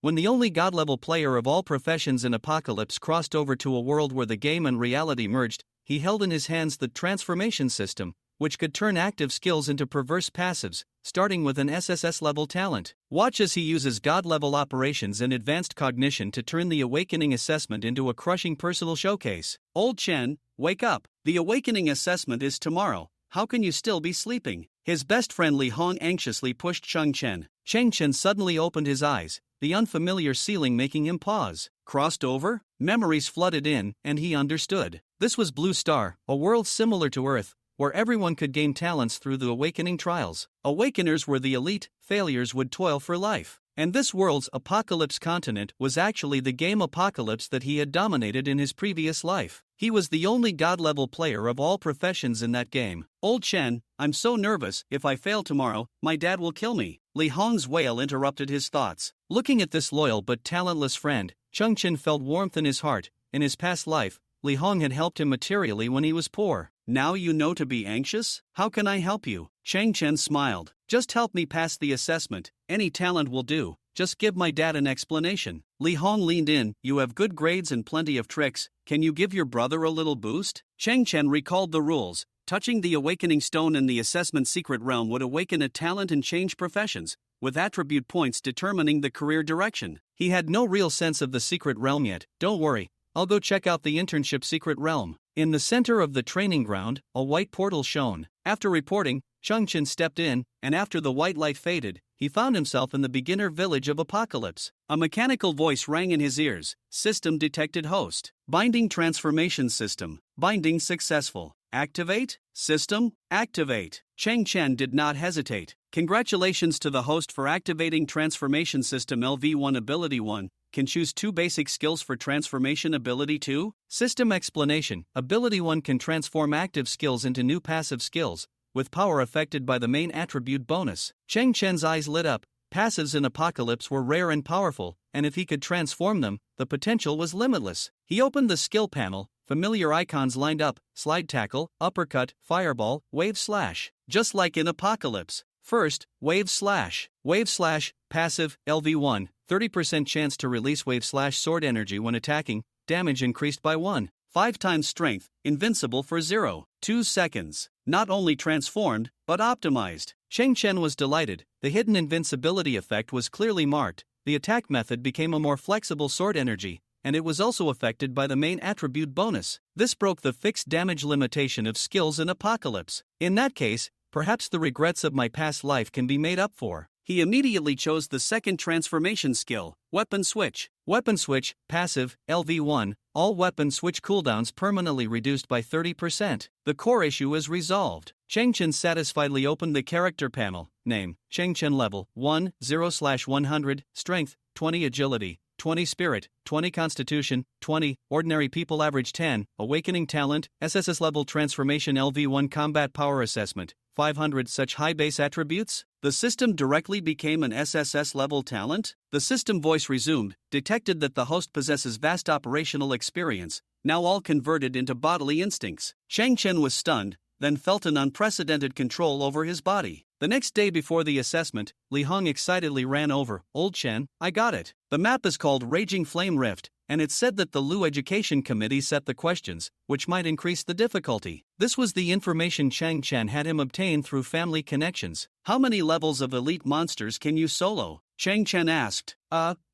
When the only god-level player of all professions in Apocalypse crossed over to a world where the game and reality merged, he held in his hands the transformation system, which could turn active skills into perverse passives, starting with an SSS-level talent. Watch as he uses god-level operations and advanced cognition to turn the awakening assessment into a crushing personal showcase. Old Chen, wake up. The awakening assessment is tomorrow. How can you still be sleeping? His best friend Li Hong anxiously pushed Chen. Chen suddenly opened his eyes, the unfamiliar ceiling making him pause. Crossed over? Memories flooded in, and he understood. This was Blue Star, a world similar to Earth, where everyone could gain talents through the awakening trials. Awakeners were the elite, failures would toil for life. And this world's Apocalypse continent was actually the game Apocalypse that he had dominated in his previous life. He was the only god-level player of all professions in that game. Old Chen, I'm so nervous, if I fail tomorrow, my dad will kill me. Li Hong's wail interrupted his thoughts. Looking at this loyal but talentless friend, Chen felt warmth in his heart. In his past life, Li Hong had helped him materially when he was poor. Now you know to be anxious? How can I help you? Chen smiled. Just help me pass the assessment. Any talent will do. Just give my dad an explanation. Li Hong leaned in. You have good grades and plenty of tricks. Can you give your brother a little boost? Chen recalled the rules. Touching the awakening stone in the assessment secret realm would awaken a talent and change professions, with attribute points determining the career direction. He had no real sense of the secret realm yet. Don't worry, I'll go check out the internship secret realm. In the center of the training ground, a white portal shone. After reporting, Chen stepped in, and after the white light faded, he found himself in the beginner village of Apocalypse. A mechanical voice rang in his ears. System detected host. Binding transformation system. Binding successful. Activate? System? Activate. Chen did not hesitate. Congratulations to the host for activating transformation system LV1 Ability 1. Can choose 2 basic skills for transformation ability 2. System explanation. Ability 1 can transform active skills into new passive skills, with power affected by the main attribute bonus. Chen's eyes lit up. Passives in Apocalypse were rare and powerful, and if he could transform them, the potential was limitless. He opened the skill panel. Familiar icons lined up: slide tackle, uppercut, fireball, wave slash. Just like in Apocalypse. First, wave slash. Wave slash, passive, LV1, 30% chance to release wave slash sword energy when attacking, damage increased by 1. 5 times strength, invincible for 0.2 seconds. Not only transformed, but optimized. Chen was delighted. The hidden invincibility effect was clearly marked. The attack method became a more flexible sword energy, and it was also affected by the main attribute bonus. This broke the fixed damage limitation of skills in Apocalypse. In that case, perhaps the regrets of my past life can be made up for. He immediately chose the second transformation skill, Weapon Switch. Weapon Switch, passive, LV1, all weapon switch cooldowns permanently reduced by 30%. The core issue is resolved. Chen satisfiedly opened the character panel. Name, Chen level, 1, 0/100, strength, 20 agility, 20 spirit, 20 constitution, 20, ordinary people average 10, awakening talent, SSS level transformation LV1 combat power assessment, 500 such high base attributes? The system directly became an SSS level talent? The system voice resumed, detected that the host possesses vast operational experience, now all converted into bodily instincts. Chen was stunned, then felt an unprecedented control over his body. The next day before the assessment, Li Hong excitedly ran over. Old Chen, I got it. The map is called Raging Flame Rift, and it said that the Lu Education Committee set the questions, which might increase the difficulty. This was the information Chen had him obtain through family connections. How many levels of elite monsters can you solo? Chen asked.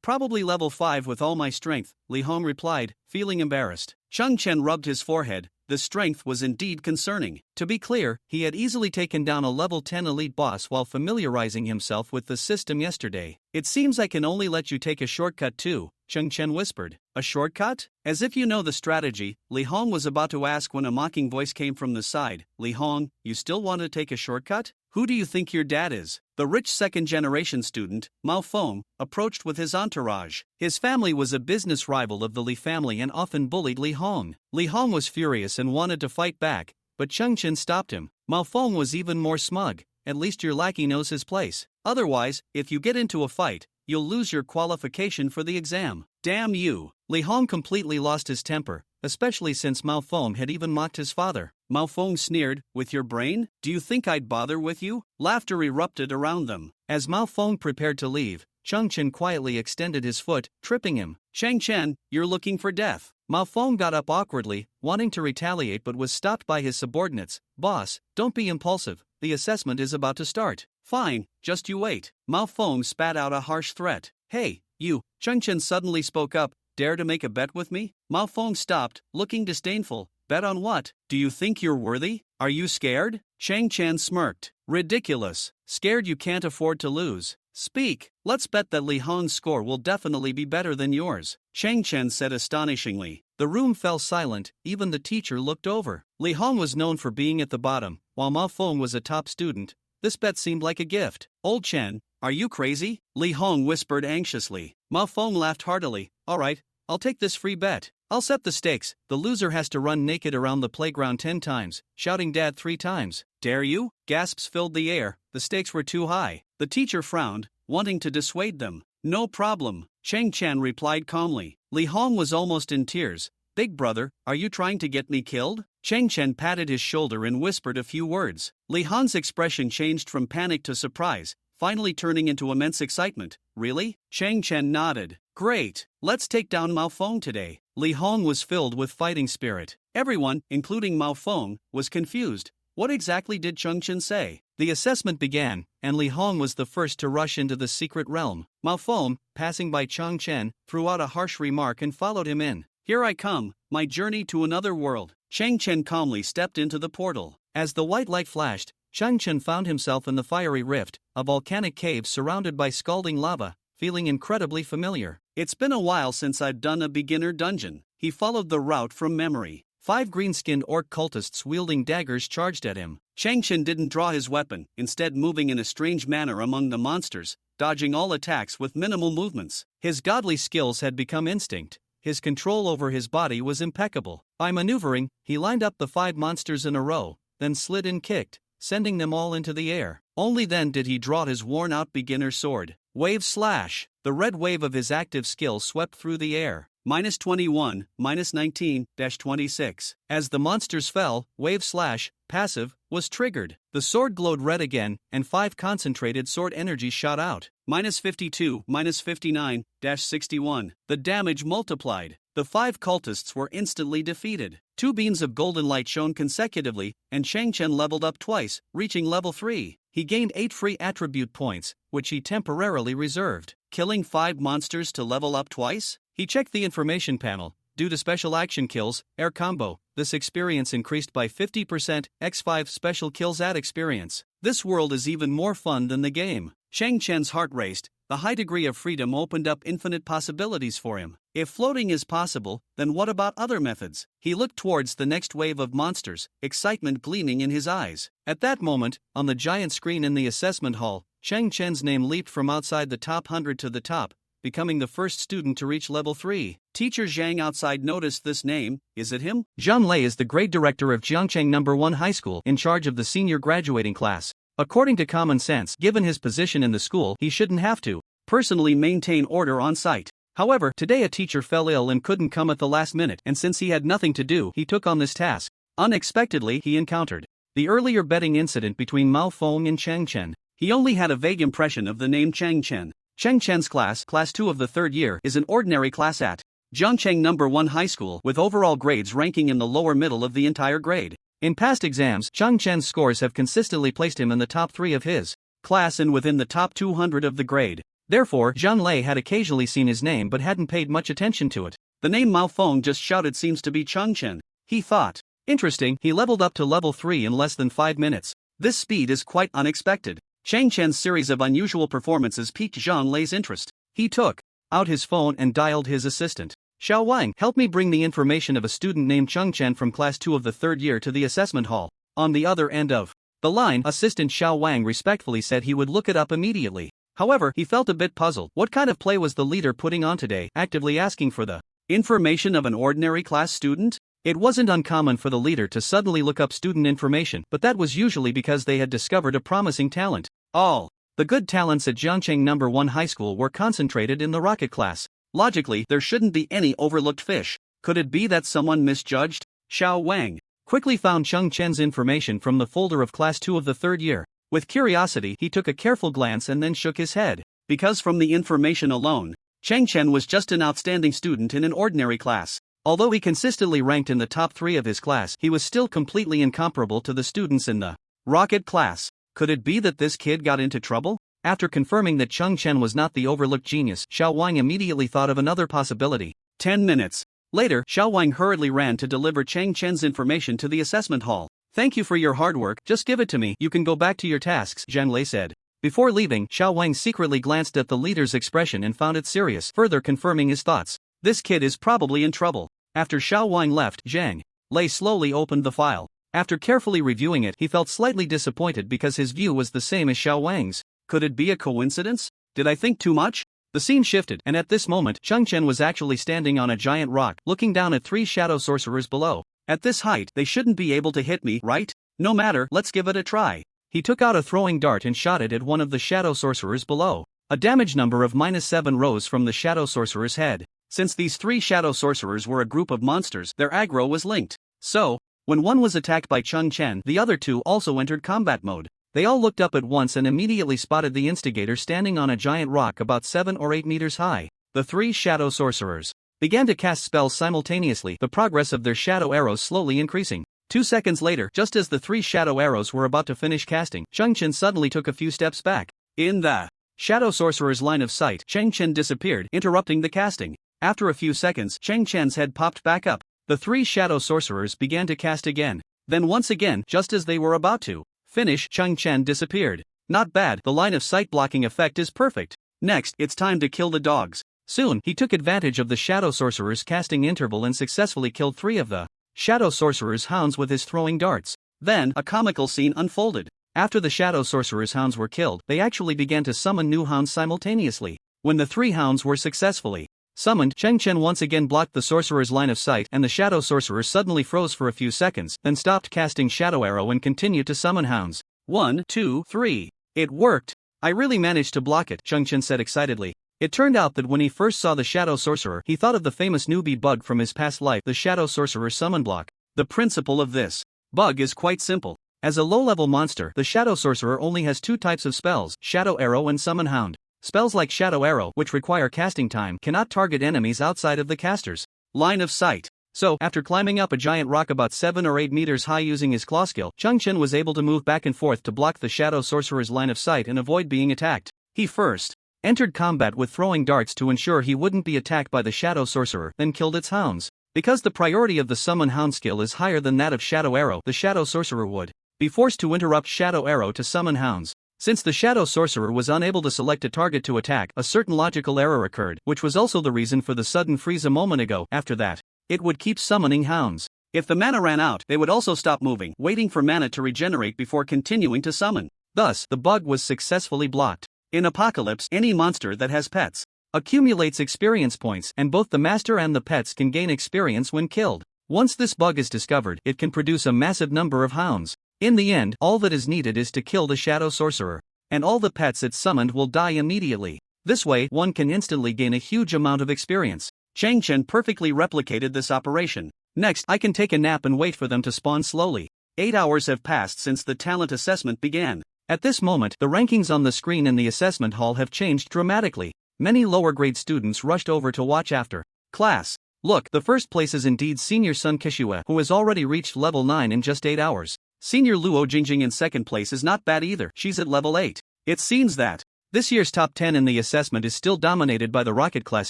Probably level 5 with all my strength, Li Hong replied, feeling embarrassed. Chen rubbed his forehead. The strength was indeed concerning. To be clear, he had easily taken down a level 10 elite boss while familiarizing himself with the system yesterday. It seems I can only let you take a shortcut too, Chen whispered. A shortcut? As if you know the strategy, Li Hong was about to ask when a mocking voice came from the side. Li Hong, you still want to take a shortcut? Who do you think your dad is? The rich second-generation student, Mao Feng, approached with his entourage. His family was a business rival of the Li family and often bullied Li Hong. Li Hong was furious and wanted to fight back, but Chen stopped him. Mao Feng was even more smug. At least your lackey knows his place. Otherwise, if you get into a fight, you'll lose your qualification for the exam. Damn you! Li Hong completely lost his temper, especially since Mao Feng had even mocked his father. Mao Feng sneered, with your brain? Do you think I'd bother with you? Laughter erupted around them. As Mao Feng prepared to leave, Chen quietly extended his foot, tripping him. Chen, you're looking for death. Mao Feng got up awkwardly, wanting to retaliate but was stopped by his subordinates. Boss, don't be impulsive, the assessment is about to start. Fine, just you wait. Mao Feng spat out a harsh threat. Hey, you, Chen suddenly spoke up, dare to make a bet with me? Mao Feng stopped, looking disdainful. Bet on what? Do you think you're worthy? Are you scared? Chen smirked. Ridiculous. Scared you can't afford to lose. Speak. Let's bet that Li Hong's score will definitely be better than yours. Chen said astonishingly. The room fell silent, even the teacher looked over. Li Hong was known for being at the bottom, while Mao Feng was a top student. This bet seemed like a gift. Old Chen, are you crazy? Li Hong whispered anxiously. Mao Feng laughed heartily. Alright, I'll take this free bet. I'll set the stakes. The loser has to run naked around the playground 10 times, shouting dad 3 times. Dare you? Gasps filled the air. The stakes were too high. The teacher frowned, wanting to dissuade them. No problem, Chen replied calmly. Li Hong was almost in tears. Big brother, are you trying to get me killed? Chen patted his shoulder and whispered a few words. Li Hong's expression changed from panic to surprise, finally turning into immense excitement. Really? Chen nodded. Great, let's take down Mao Feng today. Li Hong was filled with fighting spirit. Everyone, including Mao Feng, was confused. What exactly did Chen say? The assessment began, and Li Hong was the first to rush into the secret realm. Mao Feng, passing by Chen, threw out a harsh remark and followed him in. Here I come, my journey to another world. Chen calmly stepped into the portal. As the white light flashed, Chen found himself in the fiery rift, a volcanic cave surrounded by scalding lava, feeling incredibly familiar. It's been a while since I've done a beginner dungeon. He followed the route from memory. 5 green-skinned orc cultists wielding daggers charged at him. Chen didn't draw his weapon, instead moving in a strange manner among the monsters, dodging all attacks with minimal movements. His godly skills had become instinct. His control over his body was impeccable. By maneuvering, he lined up the 5 monsters in a row, then slid and kicked, sending them all into the air. Only then did he draw his worn-out beginner sword. Wave slash! The red wave of his active skill swept through the air. -21, -19, -26. As the monsters fell, wave slash, passive, was triggered. The sword glowed red again, and 5 concentrated sword energy shot out. -52, -59, -61. The damage multiplied. The 5 cultists were instantly defeated. 2 beams of golden light shone consecutively, and Chen leveled up twice, reaching level 3. He gained 8 free attribute points, which he temporarily reserved. Killing 5 monsters to level up twice? He checked the information panel. Due to special action kills, air combo, this experience increased by 50%, x5 special kills add experience. This world is even more fun than the game. Chen's heart raced. The high degree of freedom opened up infinite possibilities for him. If floating is possible, then what about other methods? He looked towards the next wave of monsters, excitement gleaming in his eyes. At that moment, on the giant screen in the assessment hall, Chen's name leaped from outside the top 100 to the top, becoming the first student to reach level 3. Teacher Zhang outside noticed this name. Is it him? Zhang Lei is the grade director of Jiangcheng No. 1 High School, in charge of the senior graduating class. According to common sense, given his position in the school, he shouldn't have to personally maintain order on site. However, today a teacher fell ill and couldn't come at the last minute, and since he had nothing to do, he took on this task. Unexpectedly, he encountered the earlier betting incident between Mao Feng and Chen. He only had a vague impression of the name Chen. Chen's class 2 of the 3rd year, is an ordinary class at Jiangcheng No. 1 High School, with overall grades ranking in the lower middle of the entire grade. In past exams, Chen's scores have consistently placed him in the top 3 of his class and within the top 200 of the grade. Therefore, Zhang Lei had occasionally seen his name but hadn't paid much attention to it. The name Mao Feng just shouted seems to be Chen. He thought. Interesting, he leveled up to level 3 in less than 5 minutes. This speed is quite unexpected. Chen's series of unusual performances piqued Zhang Lei's interest. He took out his phone and dialed his assistant. Xiao Wang, help me bring the information of a student named Chen from class 2 of the 3rd year to the assessment hall. On the other end of the line, assistant Xiao Wang respectfully said he would look it up immediately. However, he felt a bit puzzled. What kind of play was the leader putting on today, actively asking for the information of an ordinary class student? It wasn't uncommon for the leader to suddenly look up student information, but that was usually because they had discovered a promising talent. All the good talents at Jiangcheng No. 1 High School were concentrated in the rocket class. Logically, there shouldn't be any overlooked fish. Could it be that someone misjudged? Xiao Wang quickly found Chen's information from the folder of class 2 of the 3rd year. With curiosity, he took a careful glance and then shook his head. because from the information alone, Chen was just an outstanding student in an ordinary class. Although he consistently ranked in the top 3 of his class, he was still completely incomparable to the students in the rocket class. Could it be that this kid got into trouble? After confirming that Chen was not the overlooked genius, Xiao Wang immediately thought of another possibility. 10 minutes later, Xiao Wang hurriedly ran to deliver Chen's information to the assessment hall. "Thank you for your hard work, just give it to me, you can go back to your tasks," Zhang Lei said. Before leaving, Xiao Wang secretly glanced at the leader's expression and found it serious, further confirming his thoughts. This kid is probably in trouble. After Xiao Wang left, Zhang Lei slowly opened the file. After carefully reviewing it, he felt slightly disappointed because his view was the same as Xiao Wang's. Could it be a coincidence? Did I think too much? The scene shifted, and at this moment, Chen was actually standing on a giant rock, looking down at 3 shadow sorcerers below. At this height, they shouldn't be able to hit me, right? No matter, let's give it a try. He took out a throwing dart and shot it at one of the shadow sorcerers below. A damage number of -7 rose from the shadow sorcerer's head. Since these 3 shadow sorcerers were a group of monsters, their aggro was linked. So, when one was attacked by Chen, the other 2 also entered combat mode. They all looked up at once and immediately spotted the instigator standing on a giant rock about 7 or 8 meters high. The 3 shadow sorcerers began to cast spells simultaneously, the progress of their shadow arrows slowly increasing. 2 seconds later, just as the 3 shadow arrows were about to finish casting, Chen suddenly took a few steps back. In the shadow sorcerer's line of sight, Chen disappeared, interrupting the casting. After a few seconds, Chen's head popped back up. The 3 shadow sorcerers began to cast again. Then once again, just as they were about to finish, Chen disappeared. Not bad, the line of sight blocking effect is perfect. Next, it's time to kill the dogs. Soon, he took advantage of the shadow sorcerer's casting interval and successfully killed 3 of the shadow sorcerer's hounds with his throwing darts. Then, a comical scene unfolded. After the shadow sorcerer's hounds were killed, they actually began to summon new hounds simultaneously. When the 3 hounds were successfully summoned, Chen once again blocked the sorcerer's line of sight, and the shadow sorcerer suddenly froze for a few seconds, then stopped casting shadow arrow and continued to summon hounds. 1, 2, 3. It worked. I really managed to block it, Chen said excitedly. It turned out that when he first saw the shadow sorcerer, he thought of the famous newbie bug from his past life, the shadow sorcerer summon block. The principle of this bug is quite simple. As a low-level monster, the shadow sorcerer only has 2 types of spells, shadow arrow and summon hound. Spells like Shadow Arrow, which require casting time, cannot target enemies outside of the caster's line of sight. So, after climbing up a giant rock about 7 or 8 meters high using his claw skill, Chen was able to move back and forth to block the Shadow Sorcerer's line of sight and avoid being attacked. He first entered combat with throwing darts to ensure he wouldn't be attacked by the Shadow Sorcerer, then killed its hounds. Because the priority of the Summon Hound skill is higher than that of Shadow Arrow, the Shadow Sorcerer would be forced to interrupt Shadow Arrow to summon hounds. Since the Shadow Sorcerer was unable to select a target to attack, a certain logical error occurred, which was also the reason for the sudden freeze a moment ago. After that, it would keep summoning hounds. If the mana ran out, they would also stop moving, waiting for mana to regenerate before continuing to summon. Thus, the bug was successfully blocked. In Apocalypse, any monster that has pets accumulates experience points, and both the master and the pets can gain experience when killed. Once this bug is discovered, it can produce a massive number of hounds. In the end, all that is needed is to kill the Shadow Sorcerer, and all the pets it summoned will die immediately. This way, one can instantly gain a huge amount of experience. Chen perfectly replicated this operation. Next, I can take a nap and wait for them to spawn slowly. 8 hours have passed since the talent assessment began. At this moment, the rankings on the screen in the assessment hall have changed dramatically. Many lower-grade students rushed over to watch after class. Look, the first place is indeed Senior Sun Kishua, who has already reached level 9 in just 8 hours. Senior Luo Jingjing in second place is not bad either, she's at level 8. It seems that this year's top 10 in the assessment is still dominated by the rocket class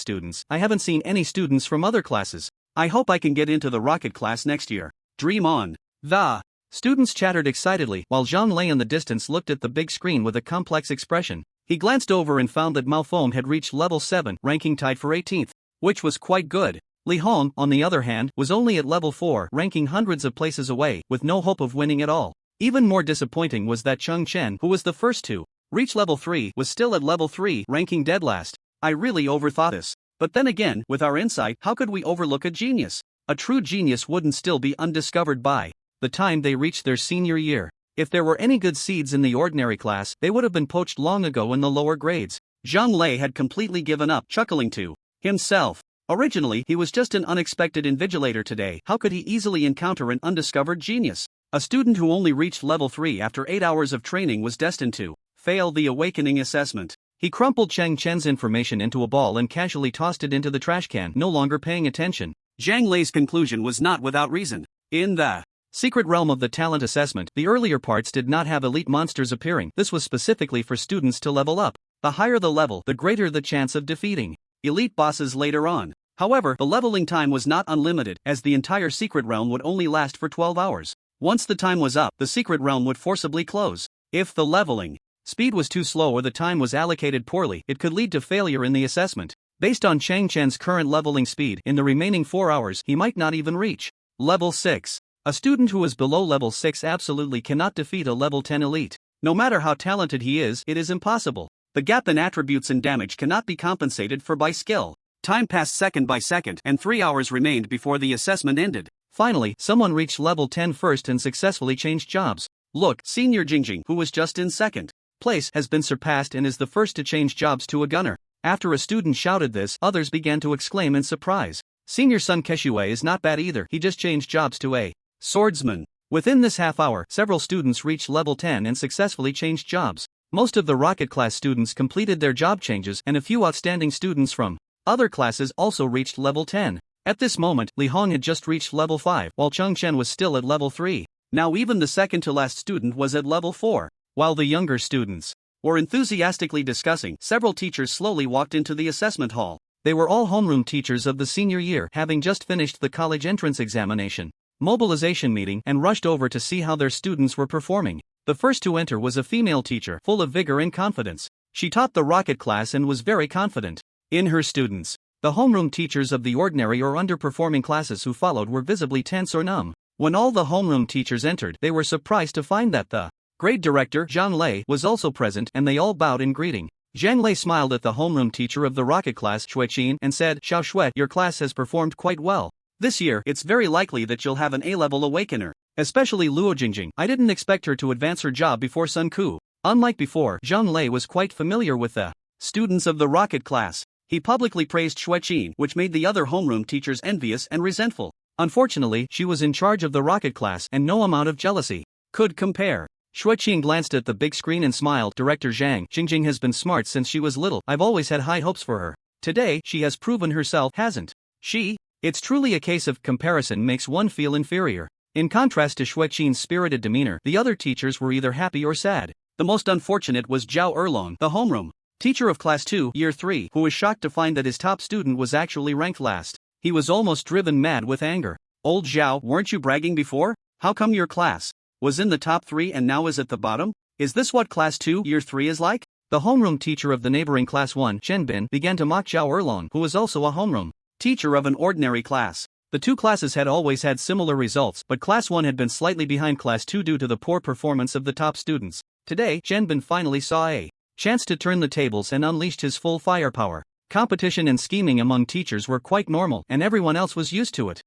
students. I haven't seen any students from other classes. I hope I can get into the rocket class next year. Dream on. The students chattered excitedly, while Zhang Lei in the distance looked at the big screen with a complex expression. He glanced over and found that Malphome had reached level 7, ranking tied for 18th, which was quite good. Li Hong, on the other hand, was only at level 4, ranking hundreds of places away, with no hope of winning at all. Even more disappointing was that Chen, who was the first to reach level 3, was still at level 3, ranking dead last. I really overthought this. But then again, with our insight, how could we overlook a genius? A true genius wouldn't still be undiscovered by the time they reached their senior year. If there were any good seeds in the ordinary class, they would have been poached long ago in the lower grades. Zhang Lei had completely given up, chuckling to himself. Originally, he was just an unexpected invigilator today. How could he easily encounter an undiscovered genius? A student who only reached level 3 after 8 hours of training was destined to fail the awakening assessment. He crumpled Chang Chen's information into a ball and casually tossed it into the trash can, no longer paying attention. Zhang Lei's conclusion was not without reason. In the secret realm of the talent assessment, the earlier parts did not have elite monsters appearing. This was specifically for students to level up. The higher the level, the greater the chance of defeating elite bosses later on. However, the leveling time was not unlimited, as the entire secret realm would only last for 12 hours. Once the time was up, the secret realm would forcibly close. If the leveling speed was too slow or the time was allocated poorly, it could lead to failure in the assessment. Based on Chang Chen's current leveling speed, in the remaining 4 hours he might not even reach level 6. A student who is below level 6 absolutely cannot defeat a level 10 elite. No matter how talented he is, it is impossible. The gap in attributes and damage cannot be compensated for by skill. Time passed second by second, and 3 hours remained before the assessment ended. Finally, someone reached level 10 first and successfully changed jobs. Look, Senior Jingjing, who was just in second place, has been surpassed and is the first to change jobs to a gunner. After a student shouted this, others began to exclaim in surprise. Senior Sun Keshue is not bad either, he just changed jobs to a swordsman. Within this half hour, several students reached level 10 and successfully changed jobs. Most of the rocket class students completed their job changes, and a few outstanding students from other classes also reached level 10. At this moment, Li Hong had just reached level 5, while Chong Chen was still at level 3. Now even the second to last student was at level 4. While the younger students were enthusiastically discussing, several teachers slowly walked into the assessment hall. They were all homeroom teachers of the senior year, having just finished the college entrance examination, mobilization meeting, and rushed over to see how their students were performing. The first to enter was a female teacher, full of vigor and confidence. She taught the rocket class and was very confident in her students. The homeroom teachers of the ordinary or underperforming classes who followed were visibly tense or numb. When all the homeroom teachers entered, they were surprised to find that the grade director, Zhang Lei, was also present, and they all bowed in greeting. Zhang Lei smiled at the homeroom teacher of the rocket class, Shueqin, and said, "Xiao Shui, your class has performed quite well. This year, it's very likely that you'll have an A-level awakener. Especially Luo Jingjing. I didn't expect her to advance her job before Sun Ku." Unlike before, Zhang Lei was quite familiar with the students of the rocket class. He publicly praised Shueqin, which made the other homeroom teachers envious and resentful. Unfortunately, she was in charge of the rocket class, and no amount of jealousy could compare. Shueqin glanced at the big screen and smiled. "Director Zhang, Jingjing has been smart since she was little. I've always had high hopes for her. Today, she has proven herself, hasn't she? It's truly a case of comparison makes one feel inferior." In contrast to Shueqin's spirited demeanor, the other teachers were either happy or sad. The most unfortunate was Zhao Erlong, the homeroom teacher of Class 2, Year 3, who was shocked to find that his top student was actually ranked last. He was almost driven mad with anger. "Old Zhao, weren't you bragging before? How come your class was in the top 3 and now is at the bottom? Is this what Class 2, Year 3 is like?" The homeroom teacher of the neighboring Class 1, Shen Bin, began to mock Zhao Erlong, who was also a homeroom teacher of an ordinary class. The two classes had always had similar results, but Class 1 had been slightly behind Class 2 due to the poor performance of the top students. Today, Shen Bin finally saw a chance to turn the tables and unleashed his full firepower. Competition and scheming among teachers were quite normal, and everyone else was used to it.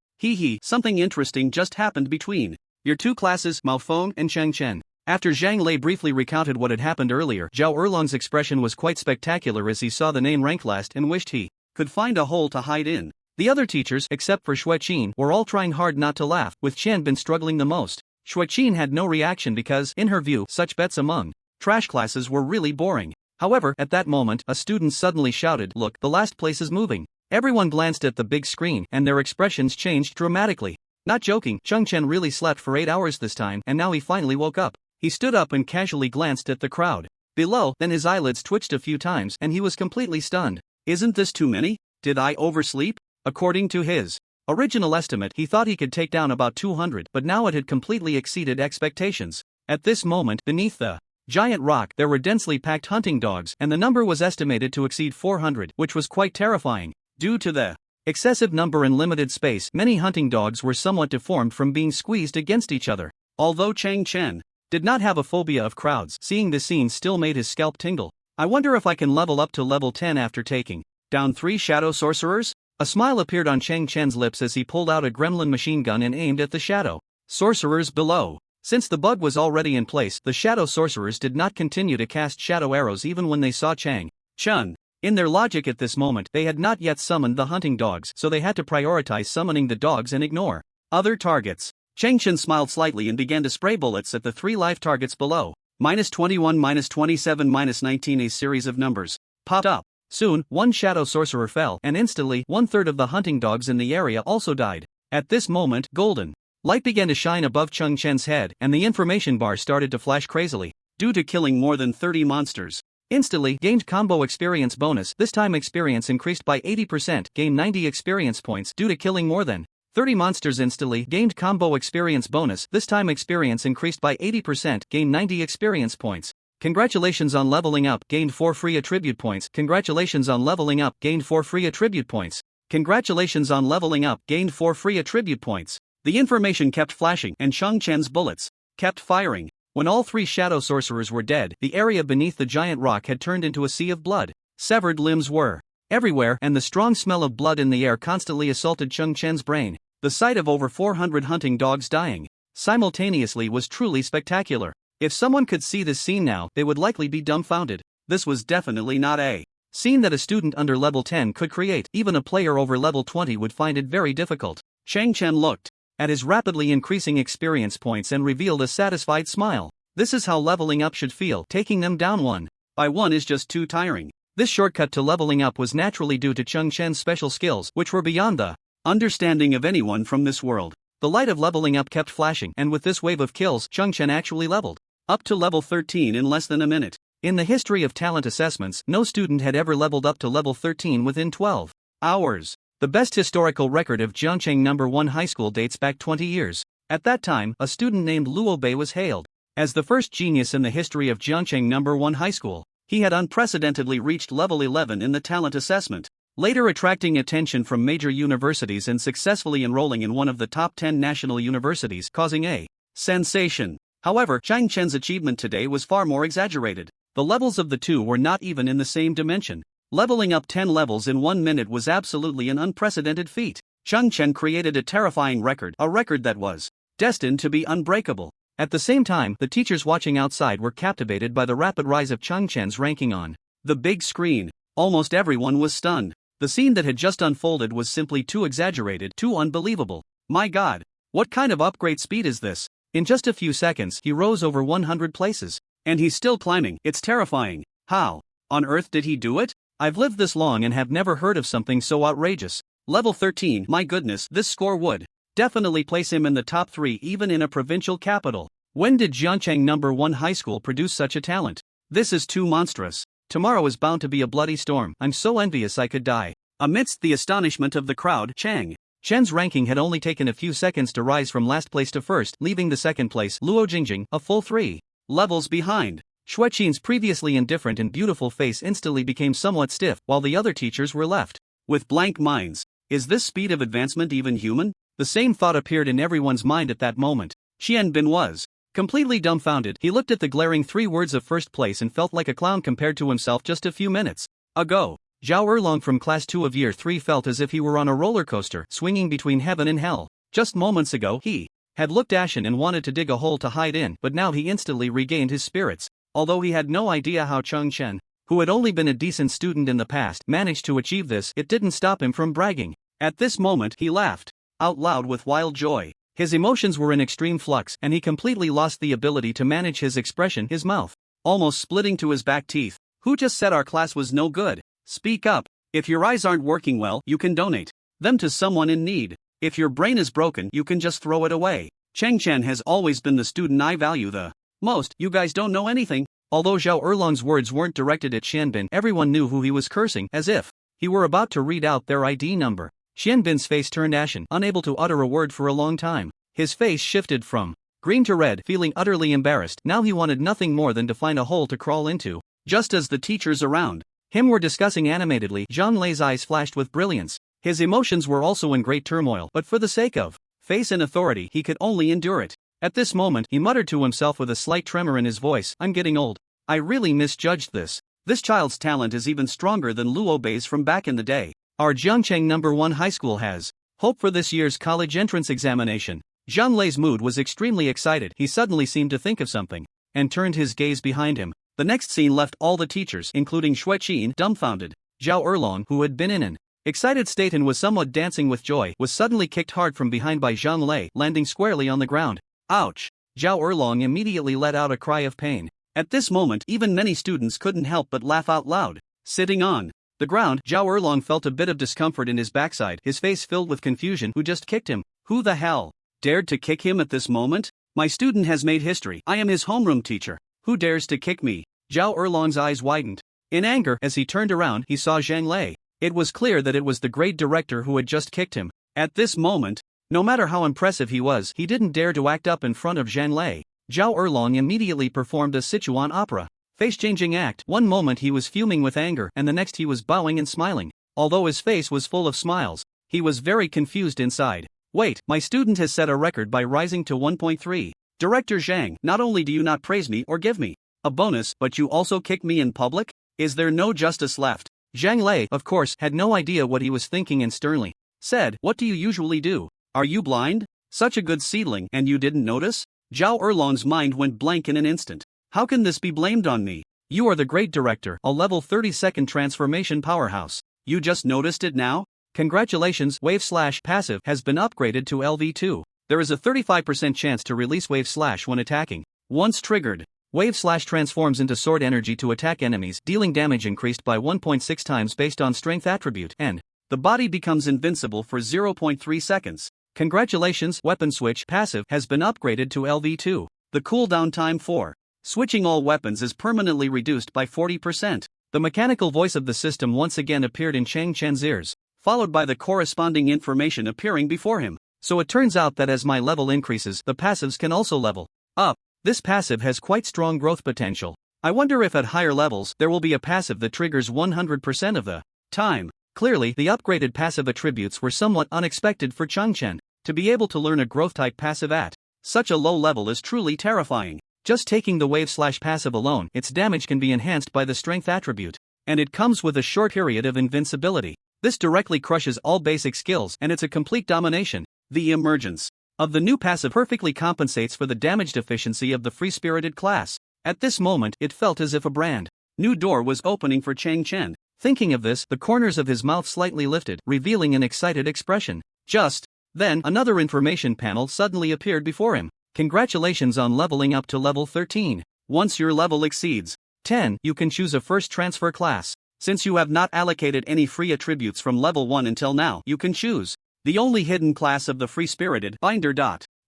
Something interesting just happened between your two classes, Mao Feng and Chang Chen. After Zhang Lei briefly recounted what had happened earlier, Zhao Erlong's expression was quite spectacular as he saw the name ranked last and wished he could find a hole to hide in. The other teachers, except for Shueqin, were all trying hard not to laugh, with Chen Bin struggling the most. Shueqin had no reaction because, in her view, such bets among trash classes were really boring. However, at that moment, a student suddenly shouted, "Look, the last place is moving." Everyone glanced at the big screen, and their expressions changed dramatically. Not joking, Chong Chen really slept for 8 hours this time, and now he finally woke up. He stood up and casually glanced at the crowd below, then his eyelids twitched a few times, and he was completely stunned. "Isn't this too many? Did I oversleep?" According to his original estimate, he thought he could take down about 200, but now it had completely exceeded expectations. At this moment, beneath the giant rock, there were densely packed hunting dogs, and the number was estimated to exceed 400, which was quite terrifying. Due to the excessive number and limited space, many hunting dogs were somewhat deformed from being squeezed against each other. Although Chang Chen did not have a phobia of crowds, seeing this scene still made his scalp tingle. "I wonder if I can level up to level 10 after taking down 3 shadow sorcerers?" A smile appeared on Chang Chen's lips as he pulled out a gremlin machine gun and aimed at the shadow sorcerers below. Since the bug was already in place, the shadow sorcerers did not continue to cast shadow arrows even when they saw Chang Chen. In their logic at this moment, they had not yet summoned the hunting dogs, so they had to prioritize summoning the dogs and ignore other targets. Chang Chen smiled slightly and began to spray bullets at the 3 live targets below. -21, -27, -19. A series of numbers popped up. Soon, one shadow sorcerer fell, and instantly, 1/3 of the hunting dogs in the area also died. At this moment, golden light began to shine above Chen's head, and the information bar started to flash crazily. Due to killing more than 30 monsters, instantly gained combo experience bonus. This time experience increased by 80%, gained 90 experience points due to killing more than 30 monsters. Instantly gained combo experience bonus. This time experience increased by 80%, gained 90 experience points. Congratulations on leveling up, gained 4 free attribute points. Congratulations on leveling up, gained 4 free attribute points. Congratulations on leveling up, gained 4 free attribute points. The information kept flashing, and Chen's bullets kept firing. When all 3 shadow sorcerers were dead, the area beneath the giant rock had turned into a sea of blood. Severed limbs were everywhere, and the strong smell of blood in the air constantly assaulted Chen's brain. The sight of over 400 hunting dogs dying simultaneously was truly spectacular. If someone could see this scene now, they would likely be dumbfounded. This was definitely not a scene that a student under level 10 could create. Even a player over level 20 would find it very difficult. Chen looked at his rapidly increasing experience points and revealed a satisfied smile. This is how leveling up should feel. Taking them down 1 by 1 is just too tiring. This shortcut to leveling up was naturally due to Chen's special skills, which were beyond the understanding of anyone from this world. The light of leveling up kept flashing, and with this wave of kills, Chen actually leveled up to level 13 in less than a minute. In the history of talent assessments, no student had ever leveled up to level 13 within 12 hours. The best historical record of Jiangcheng No. 1 High School dates back 20 years. At that time, a student named Luo Bei was hailed as the first genius in the history of Jiangcheng No. 1 High School. He had unprecedentedly reached level 11 in the talent assessment, later attracting attention from major universities and successfully enrolling in one of the top 10 national universities, causing a sensation. However, Chen's achievement today was far more exaggerated. The levels of the two were not even in the same dimension. Leveling up 10 levels in 1 minute was absolutely an unprecedented feat. Chen created a terrifying record, a record that was destined to be unbreakable. At the same time, the teachers watching outside were captivated by the rapid rise of Chen's ranking on the big screen. Almost everyone was stunned. The scene that had just unfolded was simply too exaggerated, too unbelievable. My god, what kind of upgrade speed is this? In just a few seconds, he rose over 100 places. And he's still climbing. It's terrifying. How on earth did he do it? I've lived this long and have never heard of something so outrageous. Level 13, my goodness, this score would definitely place him in the top 3 even in a provincial capital. When did Jiangcheng No. 1 High School produce such a talent? This is too monstrous. Tomorrow is bound to be a bloody storm. I'm so envious I could die. Amidst the astonishment of the crowd, Chen's ranking had only taken a few seconds to rise from last place to first, leaving the second place, Luo Jingjing, a full 3 levels behind. Xueqin's previously indifferent and beautiful face instantly became somewhat stiff, while the other teachers were left with blank minds. Is this speed of advancement even human? The same thought appeared in everyone's mind at that moment. Xian Bin was completely dumbfounded. He looked at the glaring 3 words of first place and felt like a clown compared to himself just a few minutes ago. Zhao Erlong from Class 2 of Year 3 felt as if he were on a roller coaster, swinging between heaven and hell. Just moments ago, he had looked ashen and wanted to dig a hole to hide in, but now he instantly regained his spirits. Although he had no idea how Chen, who had only been a decent student in the past, managed to achieve this, it didn't stop him from bragging. At this moment, he laughed out loud with wild joy. His emotions were in extreme flux, and he completely lost the ability to manage his expression, his mouth almost splitting to his back teeth. Who just said our class was no good? Speak up. If your eyes aren't working well, you can donate them to someone in need. If your brain is broken, you can just throw it away. Chen has always been the student I value the most. You guys don't know anything. Although Zhao Erlong's words weren't directed at Xianbin, everyone knew who he was cursing, as if he were about to read out their ID number. Xianbin's face turned ashen, unable to utter a word for a long time. His face shifted from green to red, feeling utterly embarrassed. Now he wanted nothing more than to find a hole to crawl into. Just as the teachers around him were discussing animatedly, Zhang Lei's eyes flashed with brilliance. His emotions were also in great turmoil, but for the sake of face and authority, he could only endure it. At this moment, he muttered to himself with a slight tremor in his voice, I'm getting old. I really misjudged this. This child's talent is even stronger than Luo Bei's from back in the day. Our Jiangcheng No. 1 High School has hope for this year's college entrance examination. Zhang Lei's mood was extremely excited. He suddenly seemed to think of something and turned his gaze behind him. The next scene left all the teachers, including Xueqin, dumbfounded. Zhao Erlong, who had been in an excited state and was somewhat dancing with joy, was suddenly kicked hard from behind by Zhang Lei, landing squarely on the ground. Ouch! Zhao Erlong immediately let out a cry of pain. At this moment, even many students couldn't help but laugh out loud. Sitting on the ground, Zhao Erlong felt a bit of discomfort in his backside, his face filled with confusion. Who just kicked him? Who the hell dared to kick him at this moment? My student has made history. I am his homeroom teacher. Who dares to kick me? Zhao Erlong's eyes widened. In anger, as he turned around, he saw Zhang Lei. It was clear that it was the great director who had just kicked him. At this moment, no matter how impressive he was, he didn't dare to act up in front of Zhang Lei. Zhao Erlong immediately performed a Sichuan opera face-changing act. One moment he was fuming with anger, and the next he was bowing and smiling. Although his face was full of smiles, he was very confused inside. Wait, my student has set a record by rising to 1.3. Director Zhang, not only do you not praise me or give me a bonus, but you also kick me in public? Is there no justice left? Zhang Lei, of course, had no idea what he was thinking and sternly said, "What do you usually do? Are you blind? Such a good seedling and you didn't notice?" Zhao Erlong's mind went blank in an instant. How can this be blamed on me? You are the great director, a level 30-second transformation powerhouse. You just noticed it now? Congratulations, Wave/Passive has been upgraded to LV2. There is a 35% chance to release Wave/ when attacking. Once triggered, Wave/ transforms into sword energy to attack enemies, dealing damage increased by 1.6 times based on strength attribute, and the body becomes invincible for 0.3 seconds. Congratulations, Weapon Switch Passive has been upgraded to LV2. The cooldown time for switching all weapons is permanently reduced by 40%. The mechanical voice of the system once again appeared in Chen's ears, followed by the corresponding information appearing before him. So it turns out that as my level increases, the passives can also level up. This passive has quite strong growth potential. I wonder if at higher levels there will be a passive that triggers 100% of the time. Clearly, the upgraded passive attributes were somewhat unexpected for Chen. To be able to learn a growth-type passive at such a low level is truly terrifying. Just taking the Wave/Passive alone, its damage can be enhanced by the strength attribute, and it comes with a short period of invincibility. This directly crushes all basic skills and it's a complete domination. The emergence of the new passive perfectly compensates for the damage deficiency of the free-spirited class. At this moment, it felt as if a brand new door was opening for Chen. Thinking of this, the corners of his mouth slightly lifted, revealing an excited expression. Just then, another information panel suddenly appeared before him. Congratulations on leveling up to level 13. Once your level exceeds 10, you can choose a first transfer class. Since you have not allocated any free attributes from level 1 until now, you can choose the only hidden class of the free-spirited binder.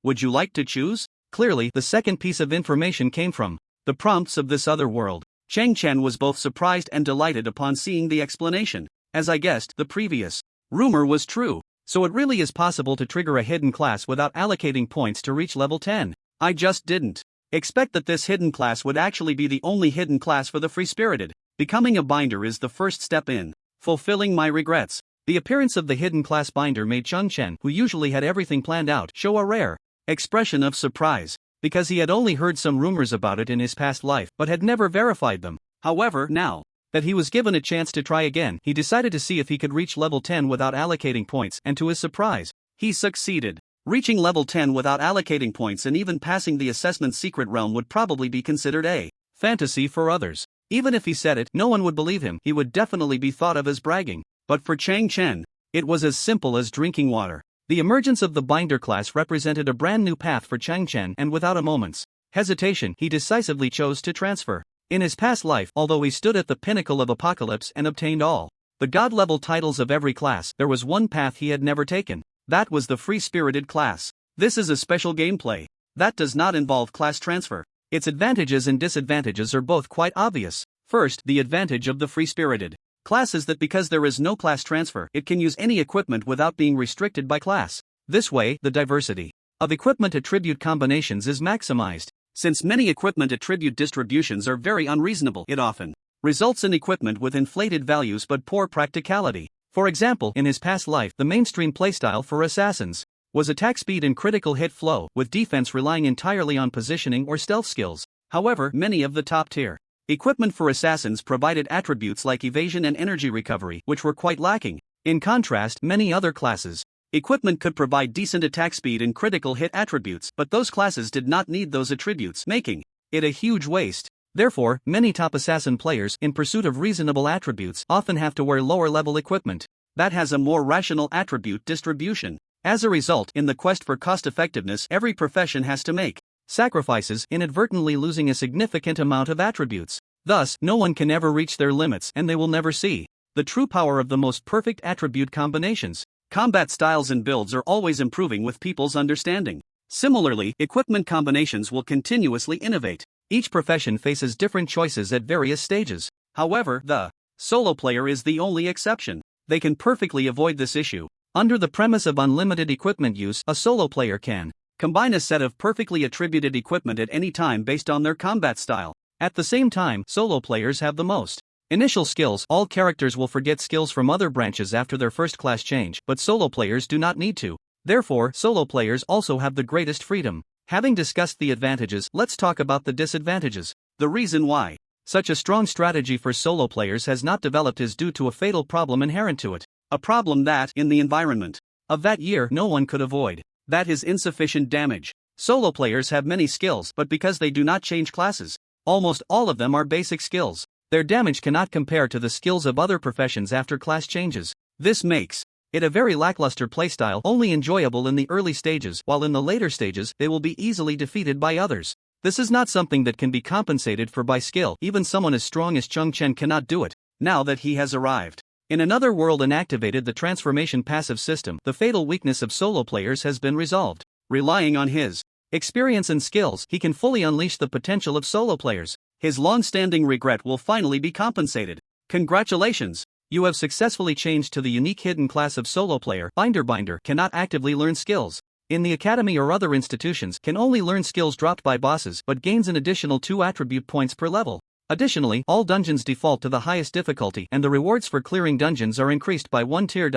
Would you like to choose? Clearly, the second piece of information came from the prompts of this other world. Chen was both surprised and delighted upon seeing the explanation. As I guessed, the previous rumor was true. So it really is possible to trigger a hidden class without allocating points to reach level 10. I just didn't expect that this hidden class would actually be the only hidden class for the free-spirited. Becoming a binder is the first step in fulfilling my regrets. The appearance of the hidden class binder made Chen, who usually had everything planned out, show a rare expression of surprise, because he had only heard some rumors about it in his past life but had never verified them. However, now that he was given a chance to try again, he decided to see if he could reach level 10 without allocating points, and to his surprise, he succeeded. Reaching level 10 without allocating points and even passing the assessment secret realm would probably be considered a fantasy for others. Even if he said it, no one would believe him. He would definitely be thought of as bragging. But for Chen, it was as simple as drinking water. The emergence of the binder class represented a brand new path for Chen, and without a moment's hesitation, he decisively chose to transfer. In his past life, although he stood at the pinnacle of apocalypse and obtained all the god-level titles of every class, there was one path he had never taken. That was the free-spirited class. This is a special gameplay that does not involve class transfer. Its advantages and disadvantages are both quite obvious. First, the advantage of the free-spirited class is that because there is no class transfer, it can use any equipment without being restricted by class. This way, the diversity of equipment attribute combinations is maximized. Since many equipment attribute distributions are very unreasonable, it often results in equipment with inflated values but poor practicality. For example, in his past life, the mainstream playstyle for assassins was attack speed and critical hit flow, with defense relying entirely on positioning or stealth skills. However, many of the top-tier equipment for assassins provided attributes like evasion and energy recovery, which were quite lacking. In contrast, many other classes equipment could provide decent attack speed and critical hit attributes, but those classes did not need those attributes, making it a huge waste. Therefore, many top assassin players, in pursuit of reasonable attributes, often have to wear lower-level equipment that has a more rational attribute distribution. As a result, in the quest for cost-effectiveness, every profession has to make sacrifices, inadvertently losing a significant amount of attributes. Thus, no one can ever reach their limits and they will never see the true power of the most perfect attribute combinations. Combat styles and builds are always improving with people's understanding. Similarly, equipment combinations will continuously innovate. Each profession faces different choices at various stages. However, the solo player is the only exception. They can perfectly avoid this issue. Under the premise of unlimited equipment use, a solo player can combine a set of perfectly attributed equipment at any time based on their combat style. At the same time, solo players have the most initial skills. All characters will forget skills from other branches after their first class change, but solo players do not need to. Therefore, solo players also have the greatest freedom. Having discussed the advantages, let's talk about the disadvantages. The reason why such a strong strategy for solo players has not developed is due to a fatal problem inherent to it. A problem that, in the environment of that year, no one could avoid. That is insufficient damage. Solo players have many skills, but because they do not change classes, almost all of them are basic skills. Their damage cannot compare to the skills of other professions after class changes. This makes it a very lackluster playstyle, only enjoyable in the early stages, while in the later stages, they will be easily defeated by others. This is not something that can be compensated for by skill. Even someone as strong as Chen cannot do it, now that he has arrived in another world and activated the transformation passive system. The fatal weakness of solo players has been resolved. Relying on his experience and skills, he can fully unleash the potential of solo players. His long-standing regret will finally be compensated. Congratulations! You have successfully changed to the unique hidden class of solo player. Binder cannot actively learn skills in the academy or other institutions, can only learn skills dropped by bosses, but gains an additional 2 attribute points per level. Additionally, all dungeons default to the highest difficulty and the rewards for clearing dungeons are increased by 1 tier.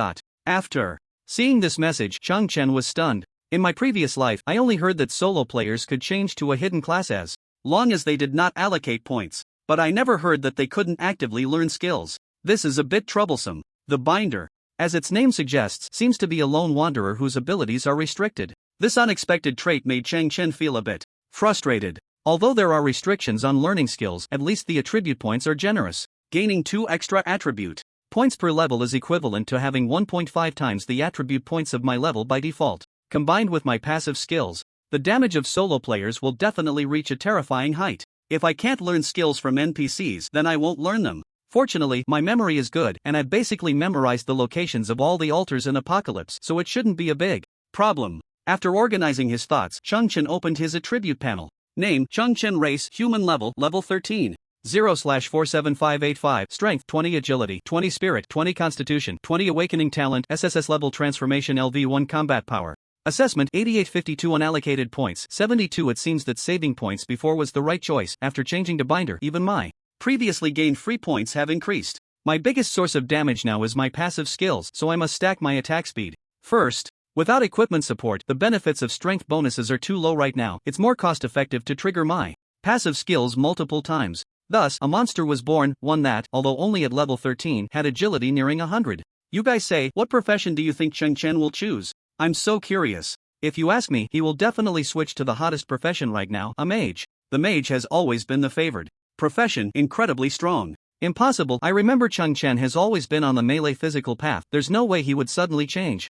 After seeing this message, Chen was stunned. In my previous life, I only heard that solo players could change to a hidden class as long as they did not allocate points, but I never heard that they couldn't actively learn skills. This is a bit troublesome. The binder, as its name suggests, seems to be a lone wanderer whose abilities are restricted. This unexpected trait made Chen feel a bit frustrated. Although there are restrictions on learning skills, at least the attribute points are generous. Gaining 2 extra attribute points per level is equivalent to having 1.5 times the attribute points of my level by default. Combined with my passive skills, the damage of solo players will definitely reach a terrifying height. If I can't learn skills from NPCs, then I won't learn them. Fortunately, my memory is good, and I've basically memorized the locations of all the altars in Apocalypse, so it shouldn't be a big problem. After organizing his thoughts, Chen opened his attribute panel. Name: Chen, race, human, level 13. 0/47585, strength 20, agility 20, spirit 20, constitution 20, awakening talent, SSS level transformation, LV1 combat power. Assessment 8852, unallocated points 72. It seems that saving points before was the right choice. After changing to binder, even my previously gained free points have increased. My biggest source of damage now is my passive skills, so I must stack my attack speed. First, without equipment support, the benefits of strength bonuses are too low right now. It's more cost effective to trigger my passive skills multiple times. Thus, a monster was born, one that, although only at level 13, had agility nearing 100. You guys say, what profession do you think Chen will choose? I'm so curious. If you ask me, he will definitely switch to the hottest profession right now, a mage. The mage has always been the favored profession, incredibly strong. Impossible. I remember Chen has always been on the melee physical path. There's no way he would suddenly change.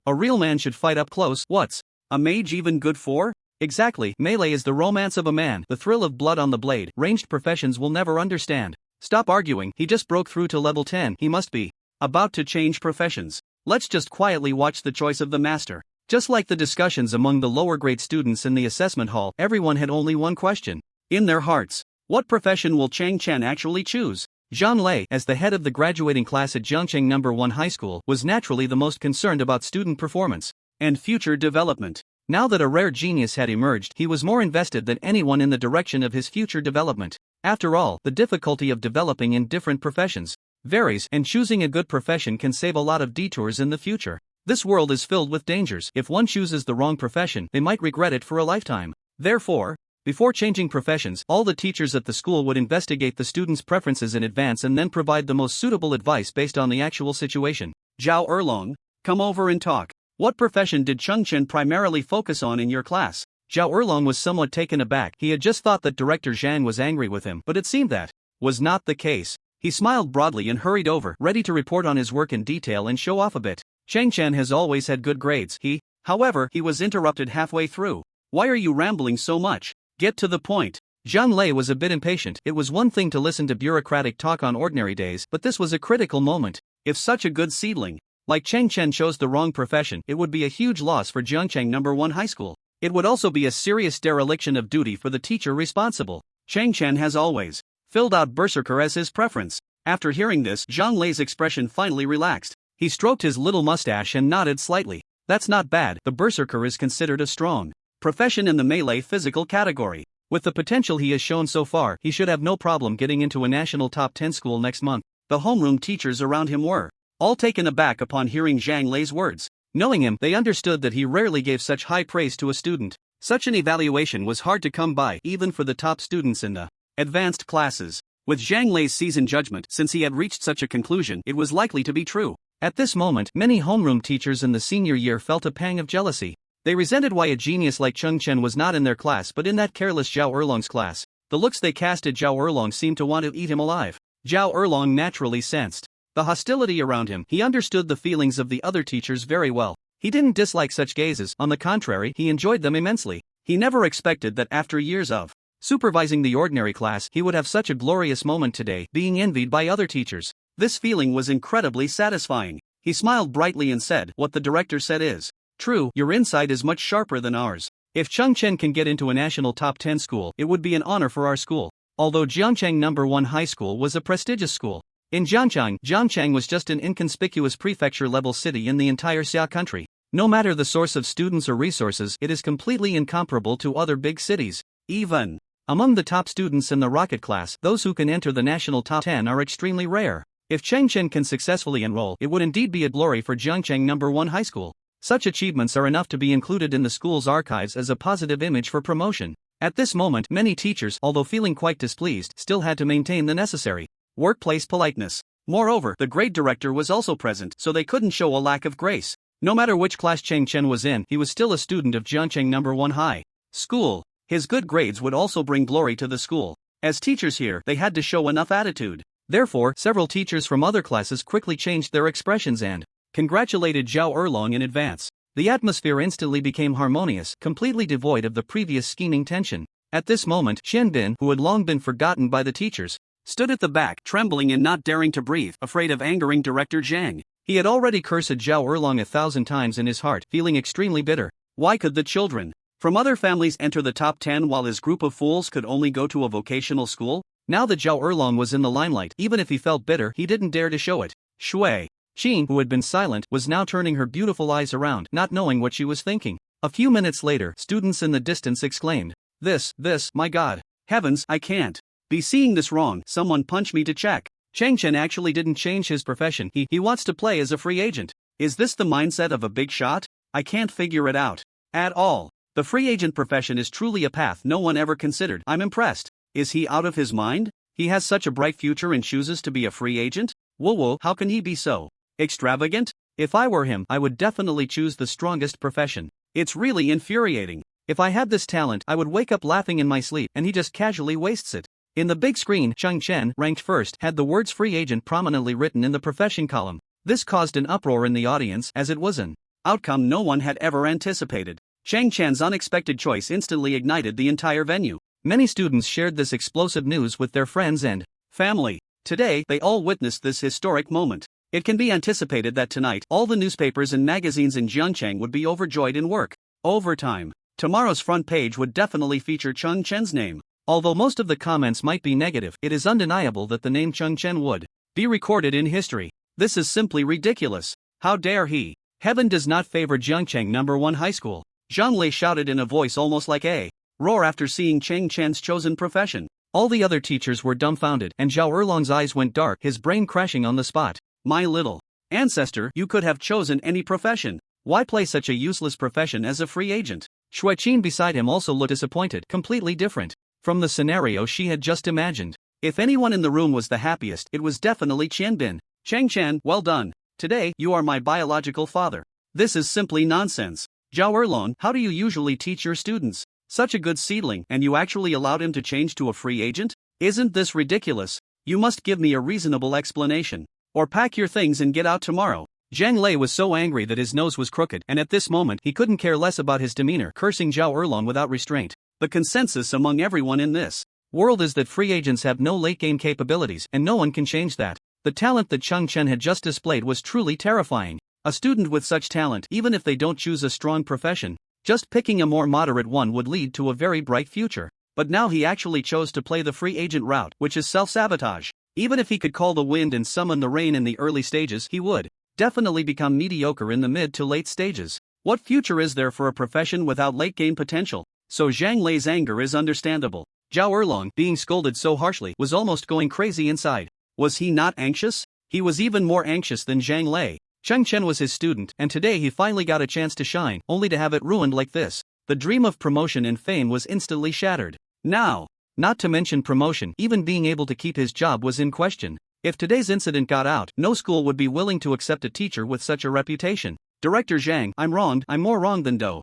A real man should fight up close. What's a mage even good for? Exactly, melee is the romance of a man, the thrill of blood on the blade. Ranged professions will never understand. Stop arguing, he just broke through to level 10, he must be about to change professions. Let's just quietly watch the choice of the master. Just like the discussions among the lower grade students in the assessment hall, everyone had only one question in their hearts. What profession will Chen actually choose? Zhang Lei, as the head of the graduating class at Jiangcheng No. 1 High School, was naturally the most concerned about student performance and future development. Now that a rare genius had emerged, he was more invested than anyone in the direction of his future development. After all, the difficulty of developing in different professions varies, and choosing a good profession can save a lot of detours in the future. This world is filled with dangers. If one chooses the wrong profession, they might regret it for a lifetime. Therefore, before changing professions, all the teachers at the school would investigate the students' preferences in advance and then provide the most suitable advice based on the actual situation. Zhao Erlong, come over and talk. What profession did Chen primarily focus on in your class? Zhao Erlong was somewhat taken aback. He had just thought that Director Zhang was angry with him, but it seemed that was not the case. He smiled broadly and hurried over, ready to report on his work in detail and show off a bit. Chen has always had good grades. However, he was interrupted halfway through. Why are you rambling so much? Get to the point. Zhang Lei was a bit impatient. It was one thing to listen to bureaucratic talk on ordinary days, but this was a critical moment. If such a good seedling, like Chen chose the wrong profession, it would be a huge loss for Jiangcheng No. 1 High School. It would also be a serious dereliction of duty for the teacher responsible. Chen has always filled out Berserker as his preference. After hearing this, Zhang Lei's expression finally relaxed. He stroked his little mustache and nodded slightly. That's not bad. The Berserker is considered a strong profession in the melee physical category. With the potential he has shown so far, he should have no problem getting into a national top 10 school next month. The homeroom teachers around him were all taken aback upon hearing Zhang Lei's words. Knowing him, they understood that he rarely gave such high praise to a student. Such an evaluation was hard to come by, even for the top students in the advanced classes. With Zhang Lei's seasoned judgment, since he had reached such a conclusion, it was likely to be true. At this moment, many homeroom teachers in the senior year felt a pang of jealousy. They resented why a genius like Chen was not in their class but in that careless Zhao Erlong's class. The looks they cast at Zhao Erlong seemed to want to eat him alive. Zhao Erlong naturally sensed the hostility around him. He understood the feelings of the other teachers very well. He didn't dislike such gazes, on the contrary, he enjoyed them immensely. He never expected that after years of supervising the ordinary class, he would have such a glorious moment today, being envied by other teachers. This feeling was incredibly satisfying. He smiled brightly and said, "What the director said is true, your insight is much sharper than ours. If Chen can get into a national top 10 school, it would be an honor for our school." Although Jiangcheng No. 1 High School was a prestigious school, in Jiangcheng was just an inconspicuous prefecture-level city in the entire Xia country. No matter the source of students or resources, it is completely incomparable to other big cities. Even among the top students in the rocket class, those who can enter the national top 10 are extremely rare. If Chen can successfully enroll, it would indeed be a glory for Jiangcheng No. 1 High School. Such achievements are enough to be included in the school's archives as a positive image for promotion. At this moment, many teachers, although feeling quite displeased, still had to maintain the necessary workplace politeness. Moreover, the grade director was also present, so they couldn't show a lack of grace. No matter which class Chen was in, he was still a student of Jiangcheng No. 1 High School. His good grades would also bring glory to the school. As teachers here, they had to show enough attitude. Therefore, several teachers from other classes quickly changed their expressions and congratulated Zhao Erlong in advance. The atmosphere instantly became harmonious, completely devoid of the previous scheming tension. At this moment, Chen Bin, who had long been forgotten by the teachers, stood at the back, trembling and not daring to breathe, afraid of angering Director Zhang. He had already cursed Zhao Erlong 1,000 times in his heart, feeling extremely bitter. Why could the children from other families enter the top 10 while his group of fools could only go to a vocational school? Now that Zhao Erlong was in the limelight, even if he felt bitter, he didn't dare to show it. Shui Qin, who had been silent, was now turning her beautiful eyes around, not knowing what she was thinking. A few minutes later, students in the distance exclaimed, This, my God. Heavens, I can't be seeing this wrong, someone punch me to check. Chen actually didn't change his profession, he wants to play as a free agent. Is this the mindset of a big shot? I can't figure it out at all. The free agent profession is truly a path no one ever considered. I'm impressed. Is he out of his mind? He has such a bright future and chooses to be a free agent? Whoa, how can he be so extravagant? If I were him, I would definitely choose the strongest profession. It's really infuriating. If I had this talent, I would wake up laughing in my sleep, and he just casually wastes it. In the big screen, Chen, ranked first, had the words free agent prominently written in the profession column. This caused an uproar in the audience, as it was an outcome no one had ever anticipated. Chen's unexpected choice instantly ignited the entire venue. Many students shared this explosive news with their friends and family. Today, they all witnessed this historic moment. It can be anticipated that tonight, all the newspapers and magazines in Jiangcheng would be overjoyed in work overtime. Tomorrow's front page would definitely feature Chen's name. Although most of the comments might be negative, it is undeniable that the name Chen would be recorded in history. This is simply ridiculous. How dare he? Heaven does not favor Jiangcheng No. 1 High School. Zhang Lei shouted in a voice almost like a roar after seeing Chen's chosen profession. All the other teachers were dumbfounded, and Zhao Erlong's eyes went dark, his brain crashing on the spot. My little ancestor, you could have chosen any profession. Why play such a useless profession as a free agent? Shui Qin beside him also looked disappointed, completely different from the scenario she had just imagined. If anyone in the room was the happiest, it was definitely Chen Bin. Chen, well done. Today, you are my biological father. This is simply nonsense. Zhao Erlong, how do you usually teach your students? Such a good seedling, and you actually allowed him to change to a free agent? Isn't this ridiculous? You must give me a reasonable explanation. Or pack your things and get out tomorrow. Zhang Lei was so angry that his nose was crooked, and at this moment he couldn't care less about his demeanor, cursing Zhao Erlong without restraint. The consensus among everyone in this world is that free agents have no late-game capabilities, and no one can change that. The talent that Chen had just displayed was truly terrifying. A student with such talent, even if they don't choose a strong profession, just picking a more moderate one would lead to a very bright future. But now he actually chose to play the free agent route, which is self-sabotage. Even if he could call the wind and summon the rain in the early stages, he would definitely become mediocre in the mid to late stages. What future is there for a profession without late-game potential? So Zhang Lei's anger is understandable. Zhao Erlong, being scolded so harshly, was almost going crazy inside. Was he not anxious? He was even more anxious than Zhang Lei. Chen was his student, and today he finally got a chance to shine, only to have it ruined like this. The dream of promotion and fame was instantly shattered. Now, not to mention promotion, even being able to keep his job was in question. If today's incident got out, no school would be willing to accept a teacher with such a reputation. Director Zhang, I'm wronged, I'm more wrong than Do.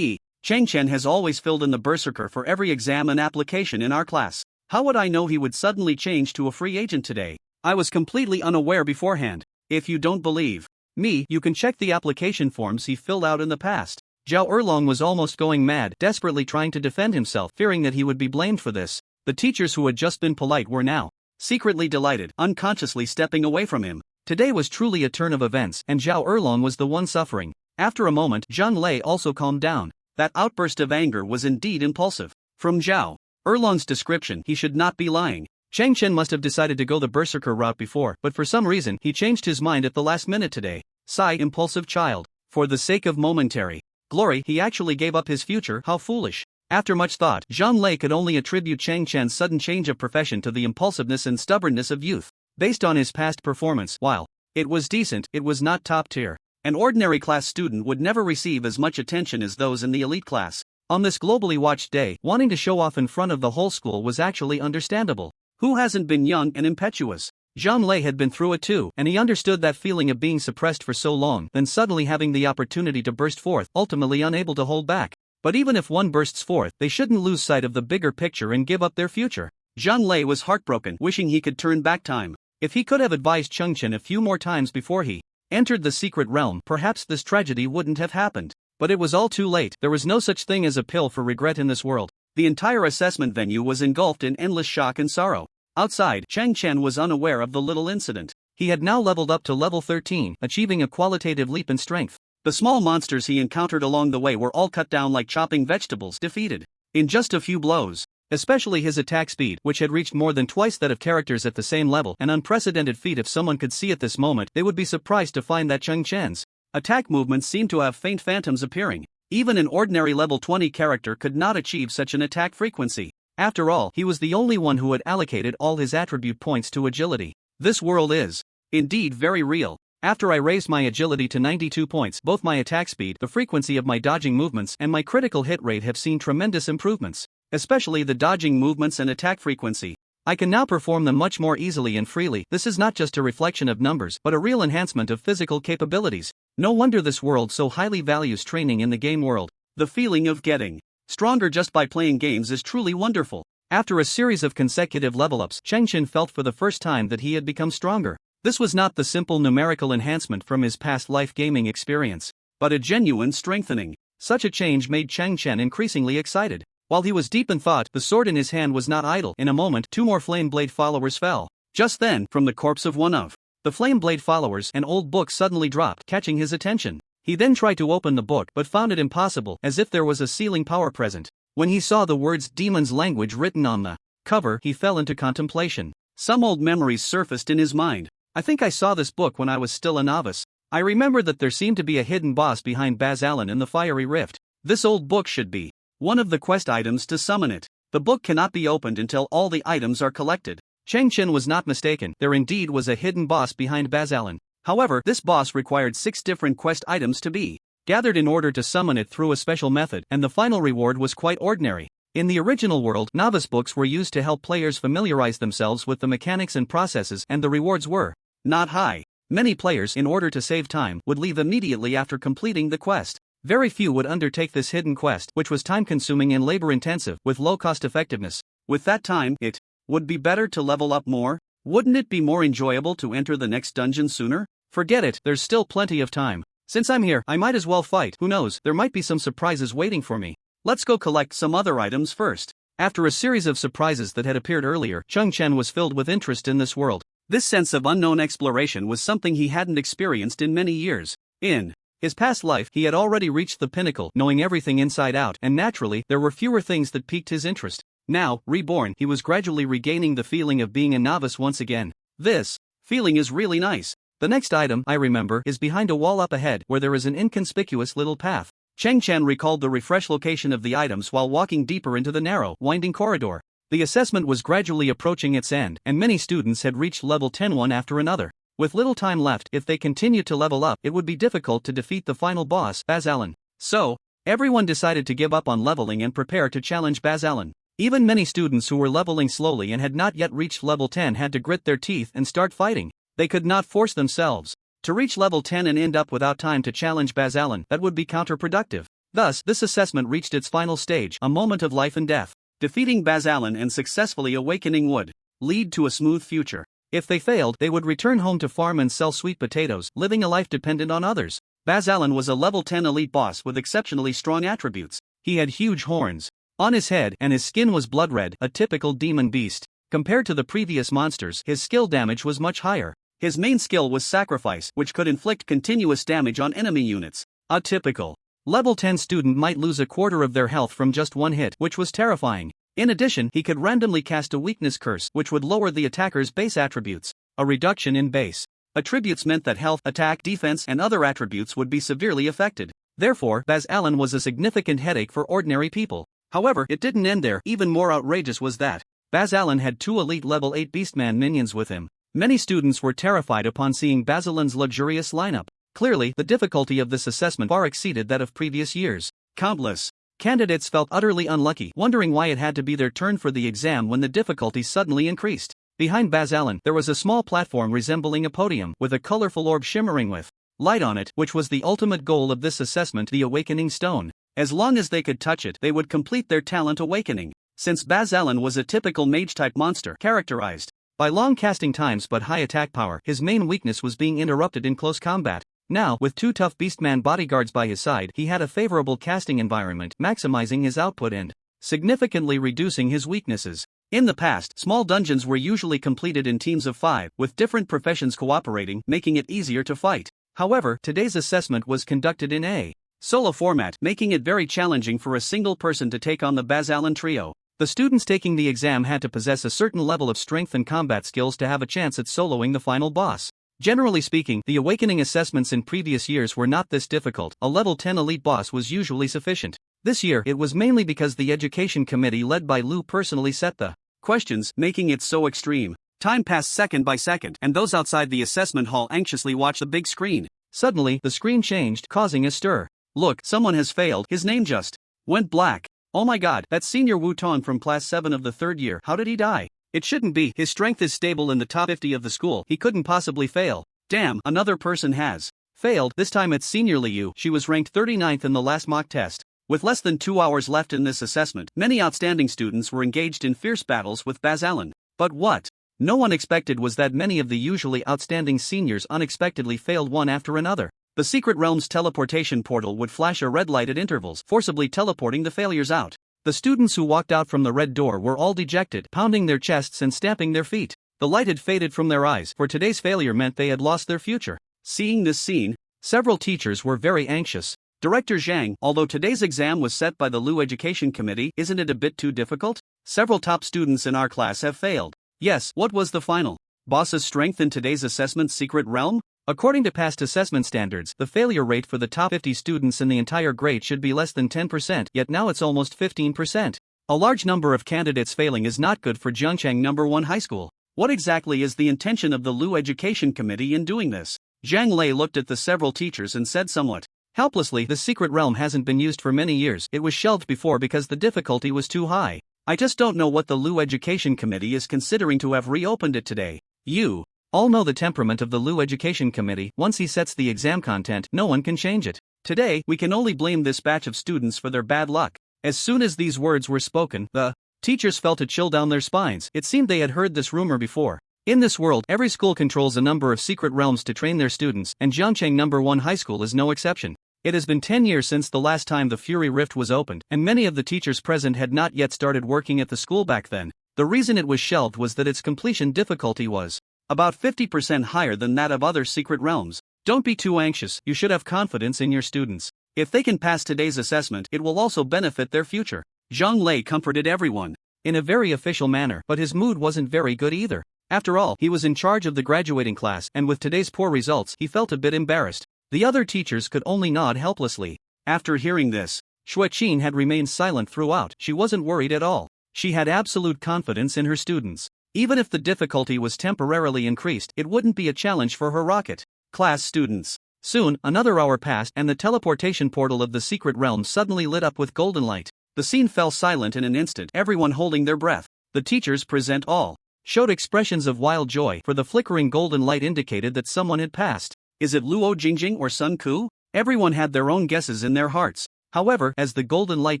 Chen has always filled in the berserker for every exam and application in our class. How would I know he would suddenly change to a free agent today? I was completely unaware beforehand. If you don't believe me, you can check the application forms he filled out in the past. Zhao Erlong was almost going mad, desperately trying to defend himself, fearing that he would be blamed for this. The teachers who had just been polite were now secretly delighted, unconsciously stepping away from him. Today was truly a turn of events, and Zhao Erlong was the one suffering. After a moment, Zhang Lei also calmed down. That outburst of anger was indeed impulsive. From Zhao Erlong's description, he should not be lying. Chen must have decided to go the berserker route before, but for some reason he changed his mind at the last minute today. Sigh, impulsive child. For the sake of momentary glory, he actually gave up his future. How foolish. After much thought, Zhang Lei could only attribute Chen's sudden change of profession to the impulsiveness and stubbornness of youth. Based on his past performance, while it was decent, it was not top tier. An ordinary class student would never receive as much attention as those in the elite class. On this globally watched day, wanting to show off in front of the whole school was actually understandable. Who hasn't been young and impetuous? Zhang Lei had been through it too, and he understood that feeling of being suppressed for so long, then suddenly having the opportunity to burst forth, ultimately unable to hold back. But even if one bursts forth, they shouldn't lose sight of the bigger picture and give up their future. Zhang Lei was heartbroken, wishing he could turn back time. If he could have advised Chen a few more times before he entered the secret realm, perhaps this tragedy wouldn't have happened. But it was all too late. There was no such thing as a pill for regret in this world. The entire assessment venue was engulfed in endless shock and sorrow. Outside, Chen was unaware of the little incident. He had now leveled up to level 13, achieving a qualitative leap in strength. The small monsters he encountered along the way were all cut down like chopping vegetables, defeated in just a few blows. Especially his attack speed, which had reached more than twice that of characters at the same level, an unprecedented feat. If someone could see at this moment, they would be surprised to find that Chen's attack movements seemed to have faint phantoms appearing. Even an ordinary level 20 character could not achieve such an attack frequency. After all, he was the only one who had allocated all his attribute points to agility. This world is indeed very real. After I raised my agility to 92 points, both my attack speed, the frequency of my dodging movements, and my critical hit rate have seen tremendous improvements. Especially the dodging movements and attack frequency. I can now perform them much more easily and freely. This is not just a reflection of numbers, but a real enhancement of physical capabilities. No wonder this world so highly values training in the game world. The feeling of getting stronger just by playing games is truly wonderful. After a series of consecutive level-ups, Chen felt for the first time that he had become stronger. This was not the simple numerical enhancement from his past life gaming experience, but a genuine strengthening. Such a change made Chen increasingly excited. While he was deep in thought, the sword in his hand was not idle. In a moment, 2 more Flame Blade followers fell. Just then, from the corpse of one of the Flame Blade followers, an old book suddenly dropped, catching his attention. He then tried to open the book, but found it impossible, as if there was a sealing power present. When he saw the words Demon's Language written on the cover, he fell into contemplation. Some old memories surfaced in his mind. I think I saw this book when I was still a novice. I remember that there seemed to be a hidden boss behind Baz Allen in the Fiery Rift. This old book should be one of the quest items to summon it. The book cannot be opened until all the items are collected. Chen was not mistaken. There indeed was a hidden boss behind Baz Allen. However, this boss required 6 different quest items to be gathered in order to summon it through a special method, and the final reward was quite ordinary. In the original world, novice books were used to help players familiarize themselves with the mechanics and processes, and the rewards were not high. Many players, in order to save time, would leave immediately after completing the quest. Very few would undertake this hidden quest, which was time-consuming and labor-intensive, with low cost-effectiveness. With that time, it would be better to level up more. Wouldn't it be more enjoyable to enter the next dungeon sooner? Forget it, there's still plenty of time. Since I'm here, I might as well fight. Who knows, there might be some surprises waiting for me. Let's go collect some other items first. After a series of surprises that had appeared earlier, Chen was filled with interest in this world. This sense of unknown exploration was something he hadn't experienced in many years. In his past life, he had already reached the pinnacle, knowing everything inside out, and naturally, there were fewer things that piqued his interest. Now, reborn, he was gradually regaining the feeling of being a novice once again. This feeling is really nice. The next item, I remember, is behind a wall up ahead, where there is an inconspicuous little path. Chen recalled the refresh location of the items while walking deeper into the narrow, winding corridor. The assessment was gradually approaching its end, and many students had reached level 10 one after another. With little time left, if they continued to level up, it would be difficult to defeat the final boss, Baz Allen. So, everyone decided to give up on leveling and prepare to challenge Baz Allen. Even many students who were leveling slowly and had not yet reached level 10 had to grit their teeth and start fighting. They could not force themselves to reach level 10 and end up without time to challenge Baz Allen. That would be counterproductive. Thus, this assessment reached its final stage, a moment of life and death. Defeating Baz Allen and successfully awakening would lead to a smooth future. If they failed, they would return home to farm and sell sweet potatoes, living a life dependent on others. Baz Allen was a level 10 elite boss with exceptionally strong attributes. He had huge horns on his head and his skin was blood red, a typical demon beast. Compared to the previous monsters, his skill damage was much higher. His main skill was Sacrifice, which could inflict continuous damage on enemy units. A typical level 10 student might lose a quarter of their health from just one hit, which was terrifying. In addition, he could randomly cast a weakness curse, which would lower the attacker's base attributes. A reduction in base attributes meant that health, attack, defense, and other attributes would be severely affected. Therefore, Baz Allen was a significant headache for ordinary people. However, it didn't end there. Even more outrageous was that Baz Allen had 2 elite level 8 Beastman minions with him. Many students were terrified upon seeing Baz Allen's luxurious lineup. Clearly, the difficulty of this assessment far exceeded that of previous years. Countless candidates felt utterly unlucky, wondering why it had to be their turn for the exam when the difficulty suddenly increased. Behind Baz Allen, there was a small platform resembling a podium, with a colorful orb shimmering with light on it, which was the ultimate goal of this assessment, the Awakening Stone. As long as they could touch it, they would complete their talent awakening. Since Baz Allen was a typical mage-type monster, characterized by long casting times but high attack power, his main weakness was being interrupted in close combat. Now, with 2 tough Beastman bodyguards by his side, he had a favorable casting environment, maximizing his output and significantly reducing his weaknesses. In the past, small dungeons were usually completed in teams of 5, with different professions cooperating, making it easier to fight. However, today's assessment was conducted in a solo format, making it very challenging for a single person to take on the Baz Allen trio. The students taking the exam had to possess a certain level of strength and combat skills to have a chance at soloing the final boss. Generally speaking, the awakening assessments in previous years were not this difficult. A level 10 elite boss was usually sufficient. This year, it was mainly because the education committee led by Lu personally set the questions, making it so extreme. Time passed second by second, and those outside the assessment hall anxiously watched the big screen. Suddenly, the screen changed, causing a stir. Look, someone has failed. His name just went black. Oh my god, that's Senior Wu Tong from class 7 of the 3rd year. How did he die? It shouldn't be. His strength is stable in the top 50 of the school. He couldn't possibly fail. Damn, another person has failed. This time it's Senior Liu. She was ranked 39th in the last mock test. With less than 2 hours left in this assessment, many outstanding students were engaged in fierce battles with Baz Allen. But what no one expected was that many of the usually outstanding seniors unexpectedly failed one after another. The Secret Realm's teleportation portal would flash a red light at intervals, forcibly teleporting the failures out. The students who walked out from the red door were all dejected, pounding their chests and stamping their feet. The light had faded from their eyes, for today's failure meant they had lost their future. Seeing this scene, several teachers were very anxious. Director Zhang, although today's exam was set by the Lu Education Committee, isn't it a bit too difficult? Several top students in our class have failed. Yes, what was the final boss's strength in today's assessment? Secret Realm? According to past assessment standards, the failure rate for the top 50 students in the entire grade should be less than 10%, yet now it's almost 15%. A large number of candidates failing is not good for Zhangcheng No. 1 High School. What exactly is the intention of the Lu Education Committee in doing this? Zhang Lei looked at the several teachers and said somewhat helplessly, the Secret Realm hasn't been used for many years. It was shelved before because the difficulty was too high. I just don't know what the Lu Education Committee is considering to have reopened it today. You all know the temperament of the Lu Education Committee. Once he sets the exam content, no one can change it. Today, we can only blame this batch of students for their bad luck. As soon as these words were spoken, the teachers felt a chill down their spines. It seemed they had heard this rumor before. In this world, every school controls a number of secret realms to train their students, and Jiangcheng No. 1 High School is no exception. It has been 10 years since the last time the Fury Rift was opened, and many of the teachers present had not yet started working at the school back then. The reason it was shelved was that its completion difficulty was about 50% higher than that of other secret realms. Don't be too anxious, you should have confidence in your students. If they can pass today's assessment, it will also benefit their future. Zhang Lei comforted everyone in a very official manner, but his mood wasn't very good either. After all, he was in charge of the graduating class, and with today's poor results, he felt a bit embarrassed. The other teachers could only nod helplessly. After hearing this, Xueqin had remained silent throughout. She wasn't worried at all. She had absolute confidence in her students. Even if the difficulty was temporarily increased, it wouldn't be a challenge for her rocket class students. Soon, another hour passed, and the teleportation portal of the secret realm suddenly lit up with golden light. The scene fell silent in an instant, everyone holding their breath. The teachers present all showed expressions of wild joy, for the flickering golden light indicated that someone had passed. Is it Luo Jingjing or Sun Ku? Everyone had their own guesses in their hearts. However, as the golden light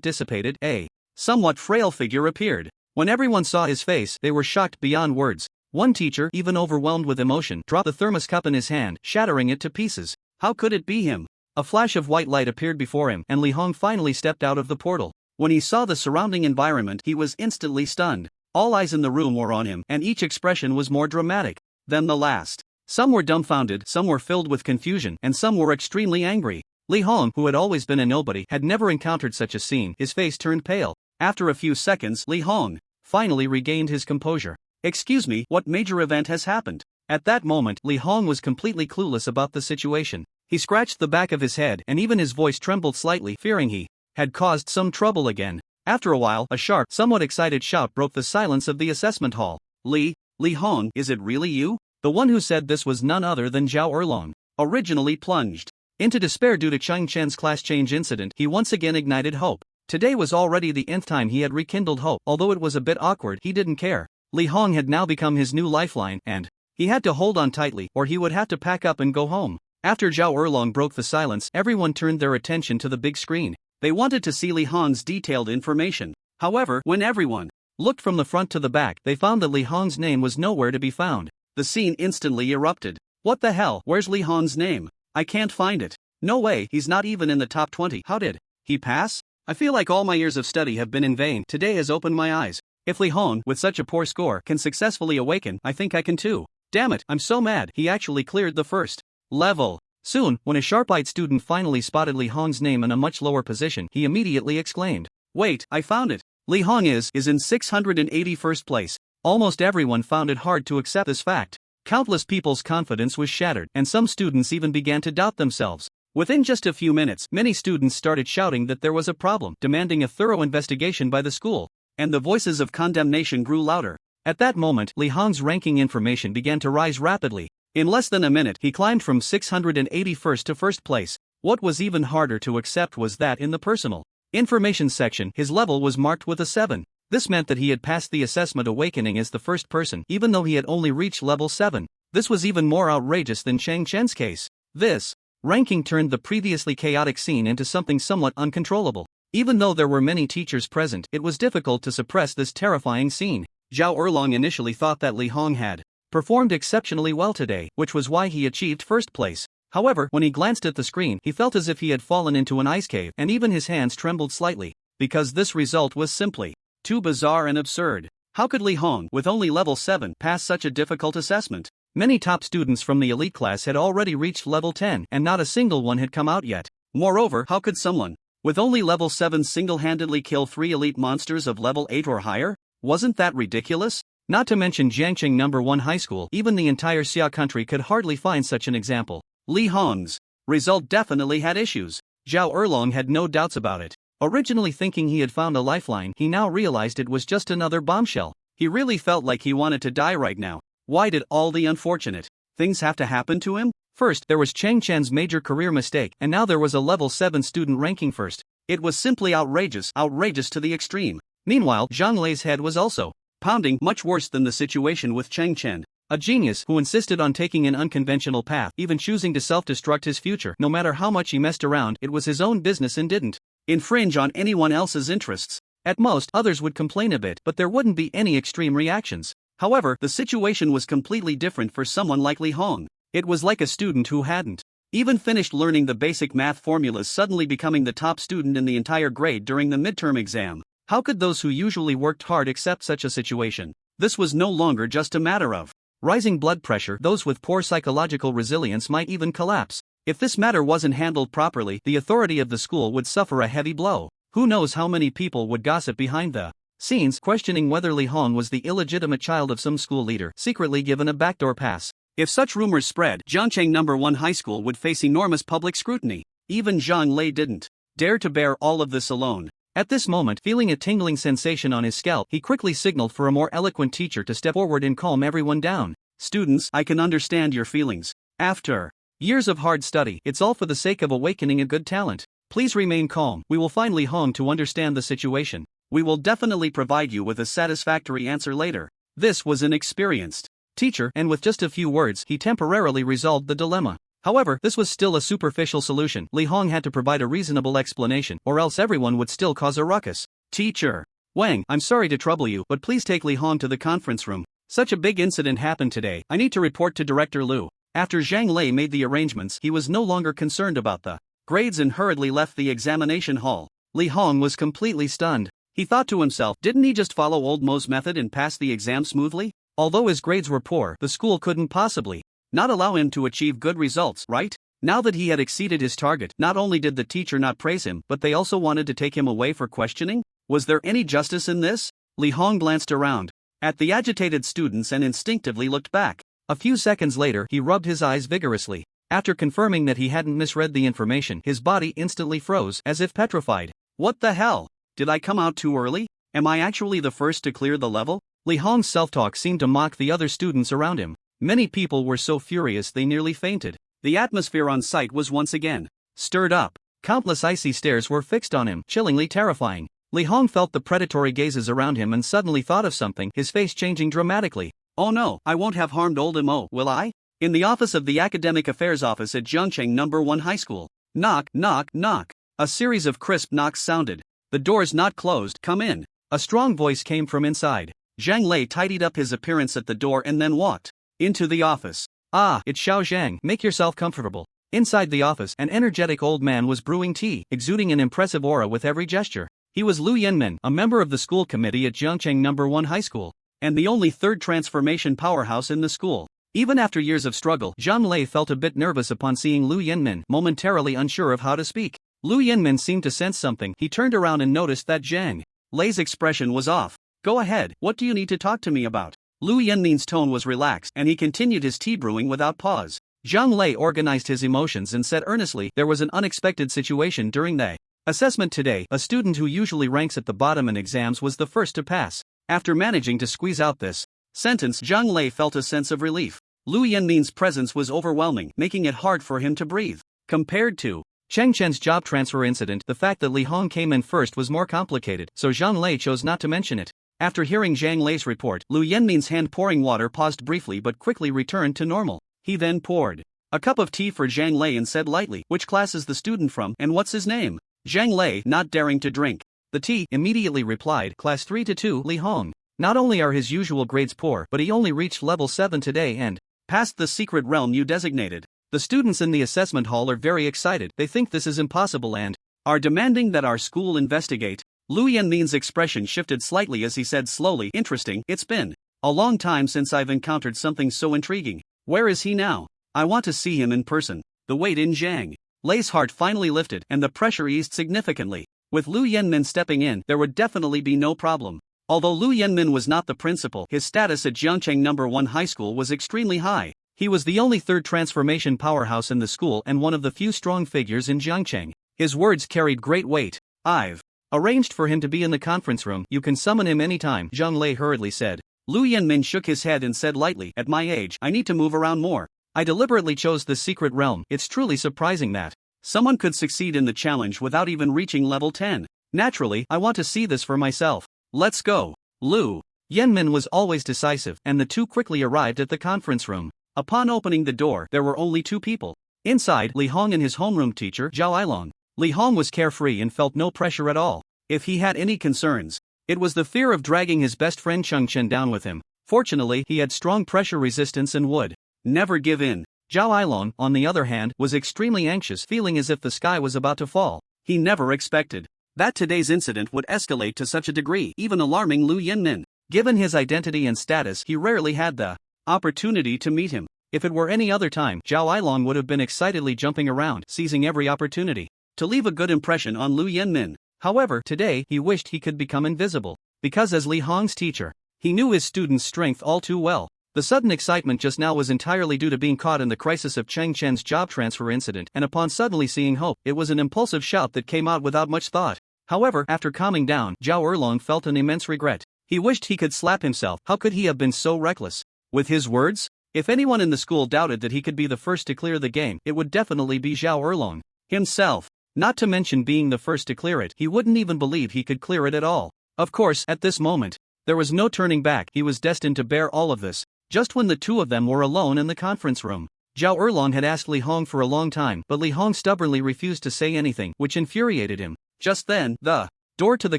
dissipated, a somewhat frail figure appeared. When everyone saw his face, they were shocked beyond words. One teacher, even overwhelmed with emotion, dropped the thermos cup in his hand, shattering it to pieces. How could it be him? A flash of white light appeared before him, and Li Hong finally stepped out of the portal. When he saw the surrounding environment, he was instantly stunned. All eyes in the room were on him, and each expression was more dramatic than the last. Some were dumbfounded, some were filled with confusion, and some were extremely angry. Li Hong, who had always been a nobody, had never encountered such a scene. His face turned pale. After a few seconds, Li Hong finally regained his composure. Excuse me, what major event has happened? At that moment, Li Hong was completely clueless about the situation. He scratched the back of his head, and even his voice trembled slightly, fearing he had caused some trouble again. After a while, a sharp, somewhat excited shout broke the silence of the assessment hall. Li Hong, is it really you? The one who said this was none other than Zhao Erlong. Originally plunged into despair due to Chang Chen's class change incident, he once again ignited hope. Today was already the nth time he had rekindled hope. Although it was a bit awkward, he didn't care. Li Hong had now become his new lifeline, and he had to hold on tightly, or he would have to pack up and go home. After Zhao Erlong broke the silence, everyone turned their attention to the big screen. They wanted to see Li Hong's detailed information. However, when everyone looked from the front to the back, they found that Li Hong's name was nowhere to be found. The scene instantly erupted. What the hell? Where's Li Hong's name? I can't find it. No way, he's not even in the top 20. How did he pass? I feel like all my years of study have been in vain. Today has opened my eyes. If Li Hong, with such a poor score, can successfully awaken, I think I can too. Damn it, I'm so mad. He actually cleared the first level. Soon, when a sharp-eyed student finally spotted Li Hong's name in a much lower position, he immediately exclaimed, "Wait, I found it. Li Hong is in 681st place." Almost everyone found it hard to accept this fact. Countless people's confidence was shattered, and some students even began to doubt themselves. Within just a few minutes, many students started shouting that there was a problem, demanding a thorough investigation by the school, and the voices of condemnation grew louder. At that moment, Li Hong's ranking information began to rise rapidly. In less than a minute, he climbed from 681st to first place. What was even harder to accept was that in the personal information section, his level was marked with a 7. This meant that he had passed the assessment awakening as the first person, even though he had only reached level 7. This was even more outrageous than Chang Chen's case. This ranking turned the previously chaotic scene into something somewhat uncontrollable. Even though there were many teachers present, it was difficult to suppress this terrifying scene. Zhao Erlong initially thought that Li Hong had performed exceptionally well today, which was why he achieved first place. However, when he glanced at the screen, he felt as if he had fallen into an ice cave, and even his hands trembled slightly, because this result was simply too bizarre and absurd. How could Li Hong, with only level 7, pass such a difficult assessment? Many top students from the elite class had already reached level 10, and not a single one had come out yet. Moreover, how could someone with only level 7 single-handedly kill 3 elite monsters of level 8 or higher? Wasn't that ridiculous? Not to mention Jiangcheng No. 1 High School, even the entire Xia country could hardly find such an example. Li Hong's result definitely had issues. Zhao Erlong had no doubts about it. Originally thinking he had found a lifeline, he now realized it was just another bombshell. He really felt like he wanted to die right now. Why did all the unfortunate things have to happen to him? First, there was Chang Chen's major career mistake, and now there was a level 7 student ranking first. It was simply outrageous to the extreme. Meanwhile, Zhang Lei's head was also pounding, much worse than the situation with Chang Chen. A genius who insisted on taking an unconventional path, even choosing to self-destruct his future. No matter how much he messed around, it was his own business and didn't infringe on anyone else's interests. At most, others would complain a bit, but there wouldn't be any extreme reactions. However, the situation was completely different for someone like Li Hong. It was like a student who hadn't even finished learning the basic math formulas suddenly becoming the top student in the entire grade during the midterm exam. How could those who usually worked hard accept such a situation? This was no longer just a matter of rising blood pressure. Those with poor psychological resilience might even collapse. If this matter wasn't handled properly, the authority of the school would suffer a heavy blow. Who knows how many people would gossip behind the scenes, questioning whether Li Hong was the illegitimate child of some school leader, secretly given a backdoor pass. If such rumors spread, Jiangcheng No. 1 High School would face enormous public scrutiny. Even Zhang Lei didn't dare to bear all of this alone. At this moment, feeling a tingling sensation on his scalp, he quickly signaled for a more eloquent teacher to step forward and calm everyone down. Students, I can understand your feelings. After years of hard study, it's all for the sake of awakening a good talent. Please remain calm. We will find Li Hong to understand the situation. We will definitely provide you with a satisfactory answer later. This was an experienced teacher, and with just a few words, he temporarily resolved the dilemma. However, this was still a superficial solution. Li Hong had to provide a reasonable explanation, or else everyone would still cause a ruckus. Teacher Wang, I'm sorry to trouble you, but please take Li Hong to the conference room. Such a big incident happened today. I need to report to Director Liu. After Zhang Lei made the arrangements, he was no longer concerned about the grades and hurriedly left the examination hall. Li Hong was completely stunned. He thought to himself, didn't he just follow old Mo's method and pass the exam smoothly? Although his grades were poor, the school couldn't possibly not allow him to achieve good results, right? Now that he had exceeded his target, not only did the teacher not praise him, but they also wanted to take him away for questioning? Was there any justice in this? Li Hong glanced around at the agitated students and instinctively looked back. A few seconds later, he rubbed his eyes vigorously. After confirming that he hadn't misread the information, his body instantly froze, as if petrified. What the hell? Did I come out too early? Am I actually the first to clear the level? Li Hong's self-talk seemed to mock the other students around him. Many people were so furious they nearly fainted. The atmosphere on site was once again stirred up. Countless icy stares were fixed on him, chillingly terrifying. Li Hong felt the predatory gazes around him and suddenly thought of something, his face changing dramatically. Oh no, I won't have harmed old Mo, will I? In the office of the Academic Affairs Office at Jiangcheng No. 1 High School. Knock, knock, knock. A series of crisp knocks sounded. The door's not closed, come in. A strong voice came from inside. Zhang Lei tidied up his appearance at the door and then walked into the office. Ah, it's Xiao Zhang, make yourself comfortable. Inside the office, an energetic old man was brewing tea, exuding an impressive aura with every gesture. He was Lu Yanmin, a member of the school committee at Jiangcheng No. 1 High School, and the only third transformation powerhouse in the school. Even after years of struggle, Zhang Lei felt a bit nervous upon seeing Lu Yanmin, momentarily unsure of how to speak. Lu Yanmin seemed to sense something. He turned around and noticed that Zhang Lei's expression was off. Go ahead, what do you need to talk to me about? Lu Yanmin's tone was relaxed, and he continued his tea brewing without pause. Zhang Lei organized his emotions and said earnestly, there was an unexpected situation during the assessment today. A student who usually ranks at the bottom in exams was the first to pass. After managing to squeeze out this sentence, Zhang Lei felt a sense of relief. Lu Yanmin's presence was overwhelming, making it hard for him to breathe. Compared to Chen's job transfer incident, the fact that Li Hong came in first was more complicated, so Zhang Lei chose not to mention it. After hearing Zhang Lei's report, Lu Yanmin's hand pouring water paused briefly but quickly returned to normal. He then poured a cup of tea for Zhang Lei and said lightly, which class is the student from and what's his name? Zhang Lei, not daring to drink the tea, immediately replied, Class 3-2, Li Hong. Not only are his usual grades poor, but he only reached level 7 today and passed the secret realm you designated. The students in the assessment hall are very excited. They think this is impossible and are demanding that our school investigate. Lu Yanmin's expression shifted slightly as he said slowly, interesting, it's been a long time since I've encountered something so intriguing. Where is he now? I want to see him in person. The weight in Zhang Lei's heart finally lifted, and the pressure eased significantly. With Lu Yanmin stepping in, there would definitely be no problem. Although Lu Yanmin was not the principal, his status at Jiangcheng No. 1 High School was extremely high. He was the only third transformation powerhouse in the school and one of the few strong figures in Jiangcheng. His words carried great weight. I've arranged for him to be in the conference room. You can summon him anytime, Zhang Lei hurriedly said. Lu Yanmin shook his head and said lightly, at my age, I need to move around more. I deliberately chose the secret realm. It's truly surprising that someone could succeed in the challenge without even reaching level 10. Naturally, I want to see this for myself. Let's go. Lu Yanmin was always decisive, and the two quickly arrived at the conference room. Upon opening the door, there were only two people. Inside, Li Hong and his homeroom teacher, Zhao Ailong. Li Hong was carefree and felt no pressure at all. If he had any concerns, it was the fear of dragging his best friend Chen down with him. Fortunately, he had strong pressure resistance and would never give in. Zhao Ailong, on the other hand, was extremely anxious, feeling as if the sky was about to fall. He never expected that today's incident would escalate to such a degree, even alarming Lu Yinmin. Given his identity and status, he rarely had the opportunity to meet him. If it were any other time, Zhao Ailong would have been excitedly jumping around, seizing every opportunity to leave a good impression on Lu Yinmin. However, today he wished he could become invisible, because as Li Hong's teacher, he knew his student's strength all too well. The sudden excitement just now was entirely due to being caught in the crisis of Cheng Chen's job transfer incident, and upon suddenly seeing hope, it was an impulsive shout that came out without much thought. However, after calming down, Zhao Erlong felt an immense regret. He wished he could slap himself. How could he have been so reckless with his words? If anyone in the school doubted that he could be the first to clear the game, it would definitely be Zhao Erlong himself. Not to mention being the first to clear it, he wouldn't even believe he could clear it at all. Of course, at this moment, there was no turning back. He was destined to bear all of this. Just when the two of them were alone in the conference room, Zhao Erlong had asked Li Hong for a long time, but Li Hong stubbornly refused to say anything, which infuriated him. Just then, the door to the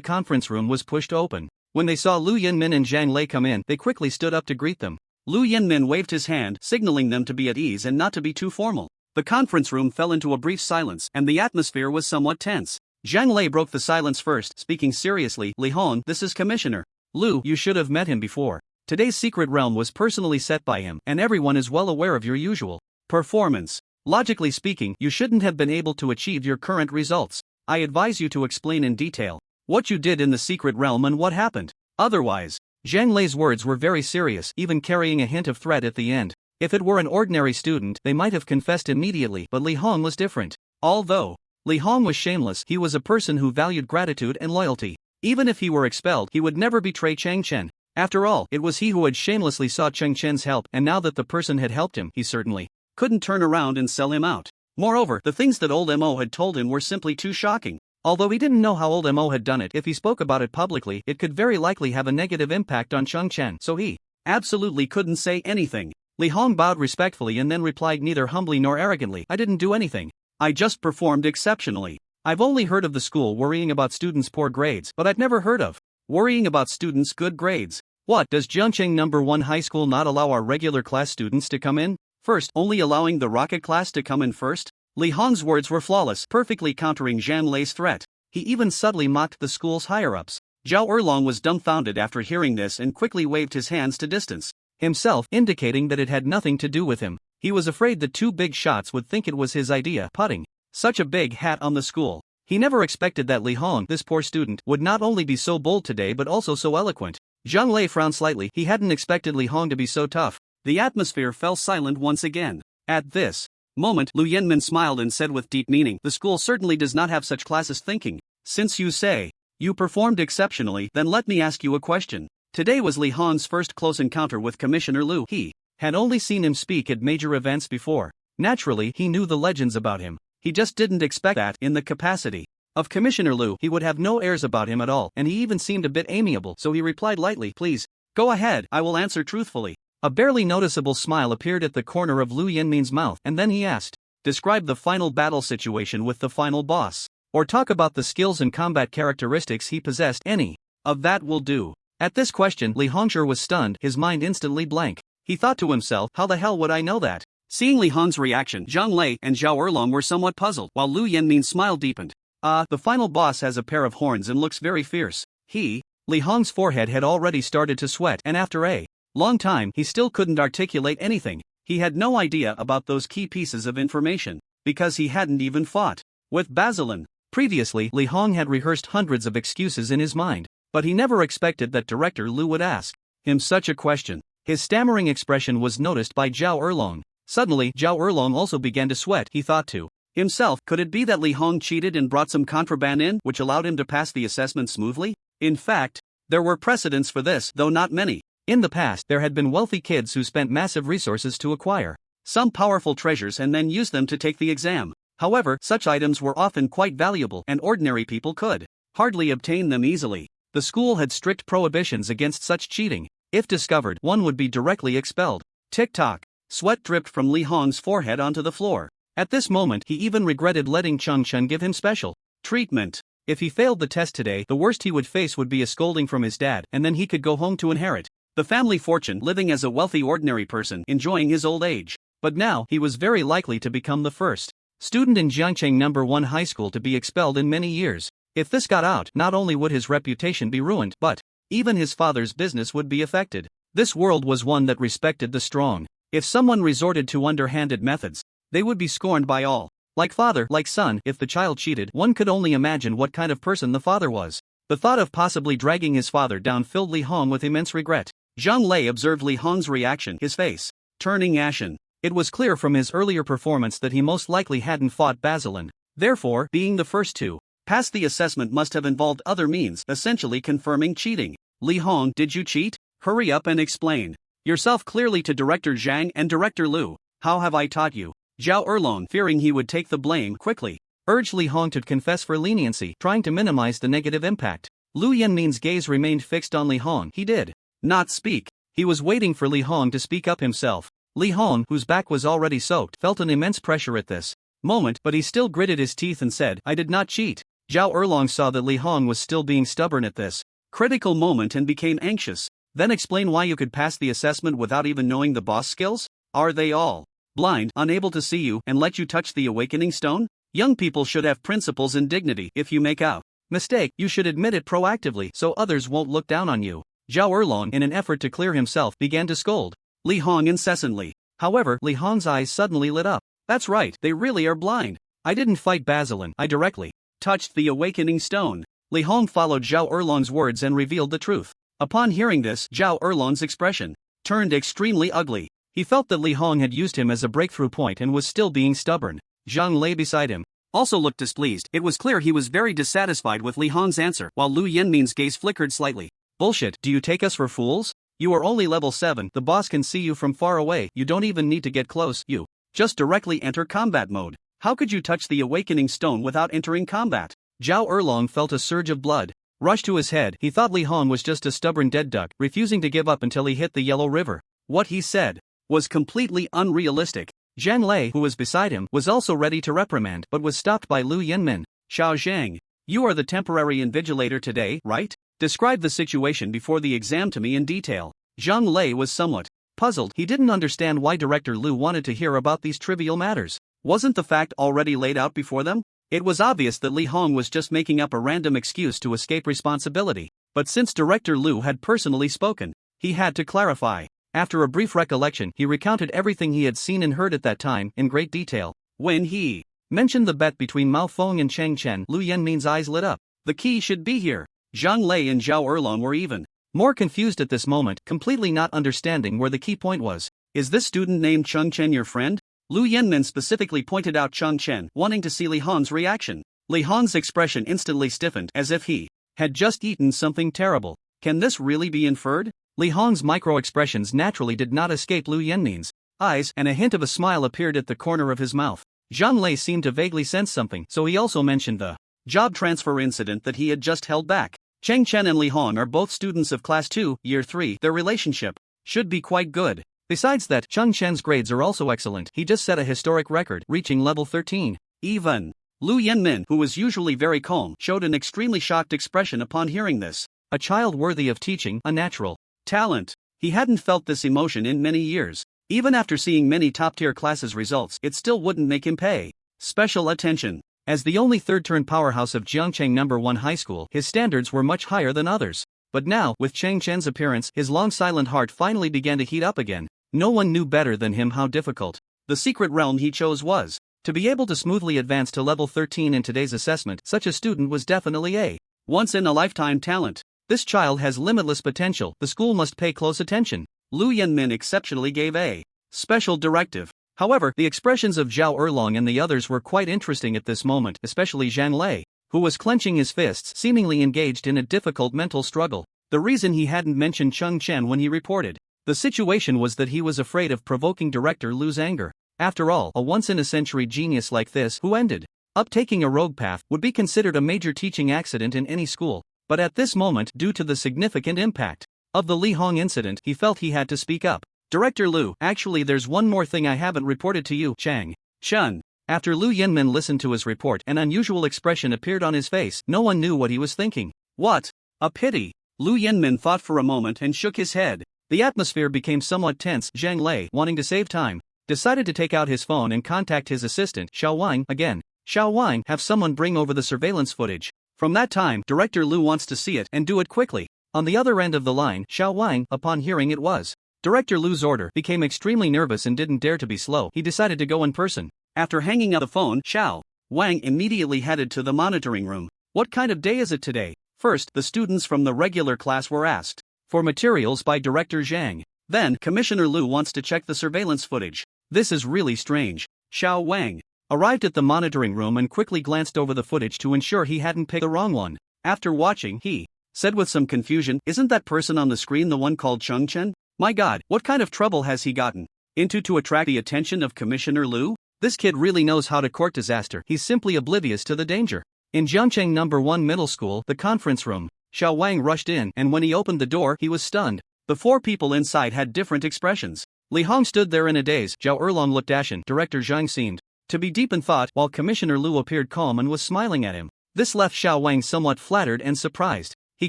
conference room was pushed open. When they saw Lu Yinmin and Zhang Lei come in, they quickly stood up to greet them. Lu Yinmin waved his hand, signaling them to be at ease and not to be too formal. The conference room fell into a brief silence, and the atmosphere was somewhat tense. Zhang Lei broke the silence first, speaking seriously. Li Hong, this is Commissioner Lu. You should have met him before. Today's secret realm was personally set by him, and everyone is well aware of your usual performance. Logically speaking, you shouldn't have been able to achieve your current results. I advise you to explain in detail what you did in the secret realm and what happened. Otherwise, Zhang Lei's words were very serious, even carrying a hint of threat at the end. If it were an ordinary student, they might have confessed immediately, but Li Hong was different. Although Li Hong was shameless, he was a person who valued gratitude and loyalty. Even if he were expelled, he would never betray Cheng Chen. After all, it was he who had shamelessly sought Cheng Chen's help, and now that the person had helped him, he certainly couldn't turn around and sell him out. Moreover, the things that old Mo had told him were simply too shocking. Although he didn't know how old Mo had done it, if he spoke about it publicly, it could very likely have a negative impact on Cheng Chen, so he absolutely couldn't say anything. Li Hong bowed respectfully and then replied neither humbly nor arrogantly, I didn't do anything. I just performed exceptionally. I've only heard of the school worrying about students' poor grades, but I've never heard of worrying about students' good grades. What, does Jiangcheng No. 1 High School not allow our regular class students to come in first, only allowing the rocket class to come in first? Li Hong's words were flawless, perfectly countering Zhang Lei's threat. He even subtly mocked the school's higher-ups. Zhao Erlong was dumbfounded after hearing this and quickly waved his hands to distance himself, indicating that it had nothing to do with him. He was afraid that two big shots would think it was his idea, putting such a big hat on the school. He never expected that Li Hong, this poor student, would not only be so bold today but also so eloquent. Zhang Lei frowned slightly. He hadn't expected Li Hong to be so tough. The atmosphere fell silent once again. At this moment, Lu Yinmin smiled and said with deep meaning, the school certainly does not have such classist thinking. Since you say you performed exceptionally, then let me ask you a question. Today was Li Hong's first close encounter with Commissioner Lu. He had only seen him speak at major events before. Naturally, he knew the legends about him. He just didn't expect that, in the capacity of Commissioner Lu, he would have no airs about him at all, and he even seemed a bit amiable, so he replied lightly, please, go ahead, I will answer truthfully. A barely noticeable smile appeared at the corner of Lu Yinmin's mouth, and then he asked, describe the final battle situation with the final boss, or talk about the skills and combat characteristics he possessed. Any of that will do. At this question, Li Hongzhi was stunned, his mind instantly blank. He thought to himself, how the hell would I know that? Seeing Li Hong's reaction, Zhang Lei and Zhao Erlong were somewhat puzzled, while Lu Yinmin's smile deepened. The final boss has a pair of horns and looks very fierce. Li Hong's forehead had already started to sweat, and after a long time, he still couldn't articulate anything. He had no idea about those key pieces of information, because he hadn't even fought with Basilin. Previously, Li Hong had rehearsed hundreds of excuses in his mind, but he never expected that Director Lu would ask him such a question. His stammering expression was noticed by Zhao Erlong. Suddenly, Zhao Erlong also began to sweat. He thought to himself, could it be that Li Hong cheated and brought some contraband in, which allowed him to pass the assessment smoothly? In fact, there were precedents for this, though not many. In the past, there had been wealthy kids who spent massive resources to acquire some powerful treasures and then used them to take the exam. However, such items were often quite valuable, and ordinary people could hardly obtain them easily. The school had strict prohibitions against such cheating. If discovered, one would be directly expelled. Tick-tock. Sweat dripped from Li Hong's forehead onto the floor. At this moment, he even regretted letting Cheng Chen give him special treatment. If he failed the test today, the worst he would face would be a scolding from his dad, and then he could go home to inherit The family fortune, living as a wealthy ordinary person, enjoying his old age. But now, he was very likely to become the first student in Jiangcheng No. 1 high school to be expelled in many years. If this got out, not only would his reputation be ruined, but even his father's business would be affected. This world was one that respected the strong. If someone resorted to underhanded methods, they would be scorned by all. Like father, like son, if the child cheated, one could only imagine what kind of person the father was. The thought of possibly dragging his father down filled Li Hong with immense regret. Zhang Lei observed Li Hong's reaction, his face turning ashen. It was clear from his earlier performance that he most likely hadn't fought Basilin. Therefore, being the first to pass the assessment must have involved other means, essentially confirming cheating. Li Hong, did you cheat? Hurry up and explain yourself clearly to Director Zhang and Director Lu. How have I taught you? Zhao Erlong, fearing he would take the blame, quickly urged Li Hong to confess for leniency, trying to minimize the negative impact. Lu Yanmin's gaze remained fixed on Li Hong. He did not speak. He was waiting for Li Hong to speak up himself. Li Hong, whose back was already soaked, felt an immense pressure at this moment, but he still gritted his teeth and said, I did not cheat. Zhao Erlong saw that Li Hong was still being stubborn at this critical moment and became anxious. Then explain why you could pass the assessment without even knowing the boss skills? Are they all blind, unable to see you, and let you touch the awakening stone? Young people should have principles and dignity. If you make a mistake, you should admit it proactively so others won't look down on you. Zhao Erlong, in an effort to clear himself, began to scold Li Hong incessantly. However, Li Hong's eyes suddenly lit up. That's right, they really are blind. I didn't fight Basilin, I directly touched the awakening stone. Li Hong followed Zhao Erlong's words and revealed the truth. Upon hearing this, Zhao Erlong's expression turned extremely ugly. He felt that Li Hong had used him as a breakthrough point and was still being stubborn. Zhang Lei beside him also looked displeased. It was clear he was very dissatisfied with Li Hong's answer, while Lu Yanmin's gaze flickered slightly. Bullshit, do you take us for fools? You are only level 7, the boss can see you from far away, you don't even need to get close, you just directly enter combat mode. How could you touch the awakening stone without entering combat? Zhao Erlong felt a surge of blood rush to his head. He thought Li Hong was just a stubborn dead duck, refusing to give up until he hit the Yellow River. What he said was completely unrealistic. Zhang Lei, who was beside him, was also ready to reprimand, but was stopped by Lu Yanmin. Xiao Zhang, you are the temporary invigilator today, right? Describe the situation before the exam to me in detail. Zhang Lei was somewhat puzzled. He didn't understand why Director Lu wanted to hear about these trivial matters. Wasn't the fact already laid out before them? It was obvious that Li Hong was just making up a random excuse to escape responsibility. But since Director Lu had personally spoken, he had to clarify. After a brief recollection, he recounted everything he had seen and heard at that time, in great detail. When he mentioned the bet between Mao Feng and Cheng Chen, Lu Yanmin's eyes lit up. The key should be here. Zhang Lei and Zhao Erlong were even more confused at this moment, completely not understanding where the key point was. Is this student named Cheng Chen your friend? Lu Yanmin specifically pointed out Cheng Chen, wanting to see Li Hong's reaction. Li Hong's expression instantly stiffened, as if he had just eaten something terrible. Can this really be inferred? Li Hong's micro-expressions naturally did not escape Lu Yanmin's eyes, and a hint of a smile appeared at the corner of his mouth. Zhang Lei seemed to vaguely sense something, so he also mentioned the job transfer incident that he had just held back. Cheng Chen and Li Hong are both students of Class 2, Year 3. Their relationship should be quite good. Besides that, Cheng Chen's grades are also excellent. He just set a historic record, reaching level 13. Even Lu Yanmin, who was usually very calm, showed an extremely shocked expression upon hearing this. A child worthy of teaching, a natural talent. He hadn't felt this emotion in many years. Even after seeing many top-tier classes' results, it still wouldn't make him pay special attention. As the only third-turn powerhouse of Jiangcheng No. 1 high school, his standards were much higher than others. But now, with Cheng Chen's appearance, his long silent heart finally began to heat up again. No one knew better than him how difficult the secret realm he chose was. To be able to smoothly advance to level 13 in today's assessment, such a student was definitely a once-in-a-lifetime talent. This child has limitless potential, the school must pay close attention. Lu Yanmin exceptionally gave a special directive. However, the expressions of Zhao Erlong and the others were quite interesting at this moment, especially Zhang Lei, who was clenching his fists, seemingly engaged in a difficult mental struggle. The reason he hadn't mentioned Cheng Chen when he reported the situation was that he was afraid of provoking Director Lu's anger. After all, a once-in-a-century genius like this, who ended up taking a rogue path, would be considered a major teaching accident in any school. But at this moment, due to the significant impact of the Li Hong incident, he felt he had to speak up. Director Lu, actually there's one more thing I haven't reported to you, Chang Chen. After Lu Yanmin listened to his report, an unusual expression appeared on his face. No one knew what he was thinking. What? A pity. Lu Yanmin thought for a moment and shook his head. The atmosphere became somewhat tense. Zhang Lei, wanting to save time, decided to take out his phone and contact his assistant, Xiao Wang, again. Xiao Wang, have someone bring over the surveillance footage. From that time, Director Lu wants to see it and do it quickly. On the other end of the line, Xiao Wang, upon hearing it was Director Lu's order, became extremely nervous and didn't dare to be slow. He decided to go in person. After hanging up the phone, Xiao Wang immediately headed to the monitoring room. What kind of day is it today? First, the students from the regular class were asked for materials by Director Zhang. Then, Commissioner Lu wants to check the surveillance footage. This is really strange. Xiao Wang arrived at the monitoring room and quickly glanced over the footage to ensure he hadn't picked the wrong one. After watching, he said with some confusion, "Isn't that person on the screen the one called Chen? My god, what kind of trouble has he gotten into to attract the attention of Commissioner Lu? This kid really knows how to court disaster. He's simply oblivious to the danger." In Jiangcheng No. 1 Middle School, the conference room, Xiao Wang rushed in, and when he opened the door, he was stunned. The four people inside had different expressions. Li Hong stood there in a daze. Zhao Erlong looked ashen. Director Zhang seemed to be deep in thought, while Commissioner Lu appeared calm and was smiling at him. This left Xiao Wang somewhat flattered and surprised. He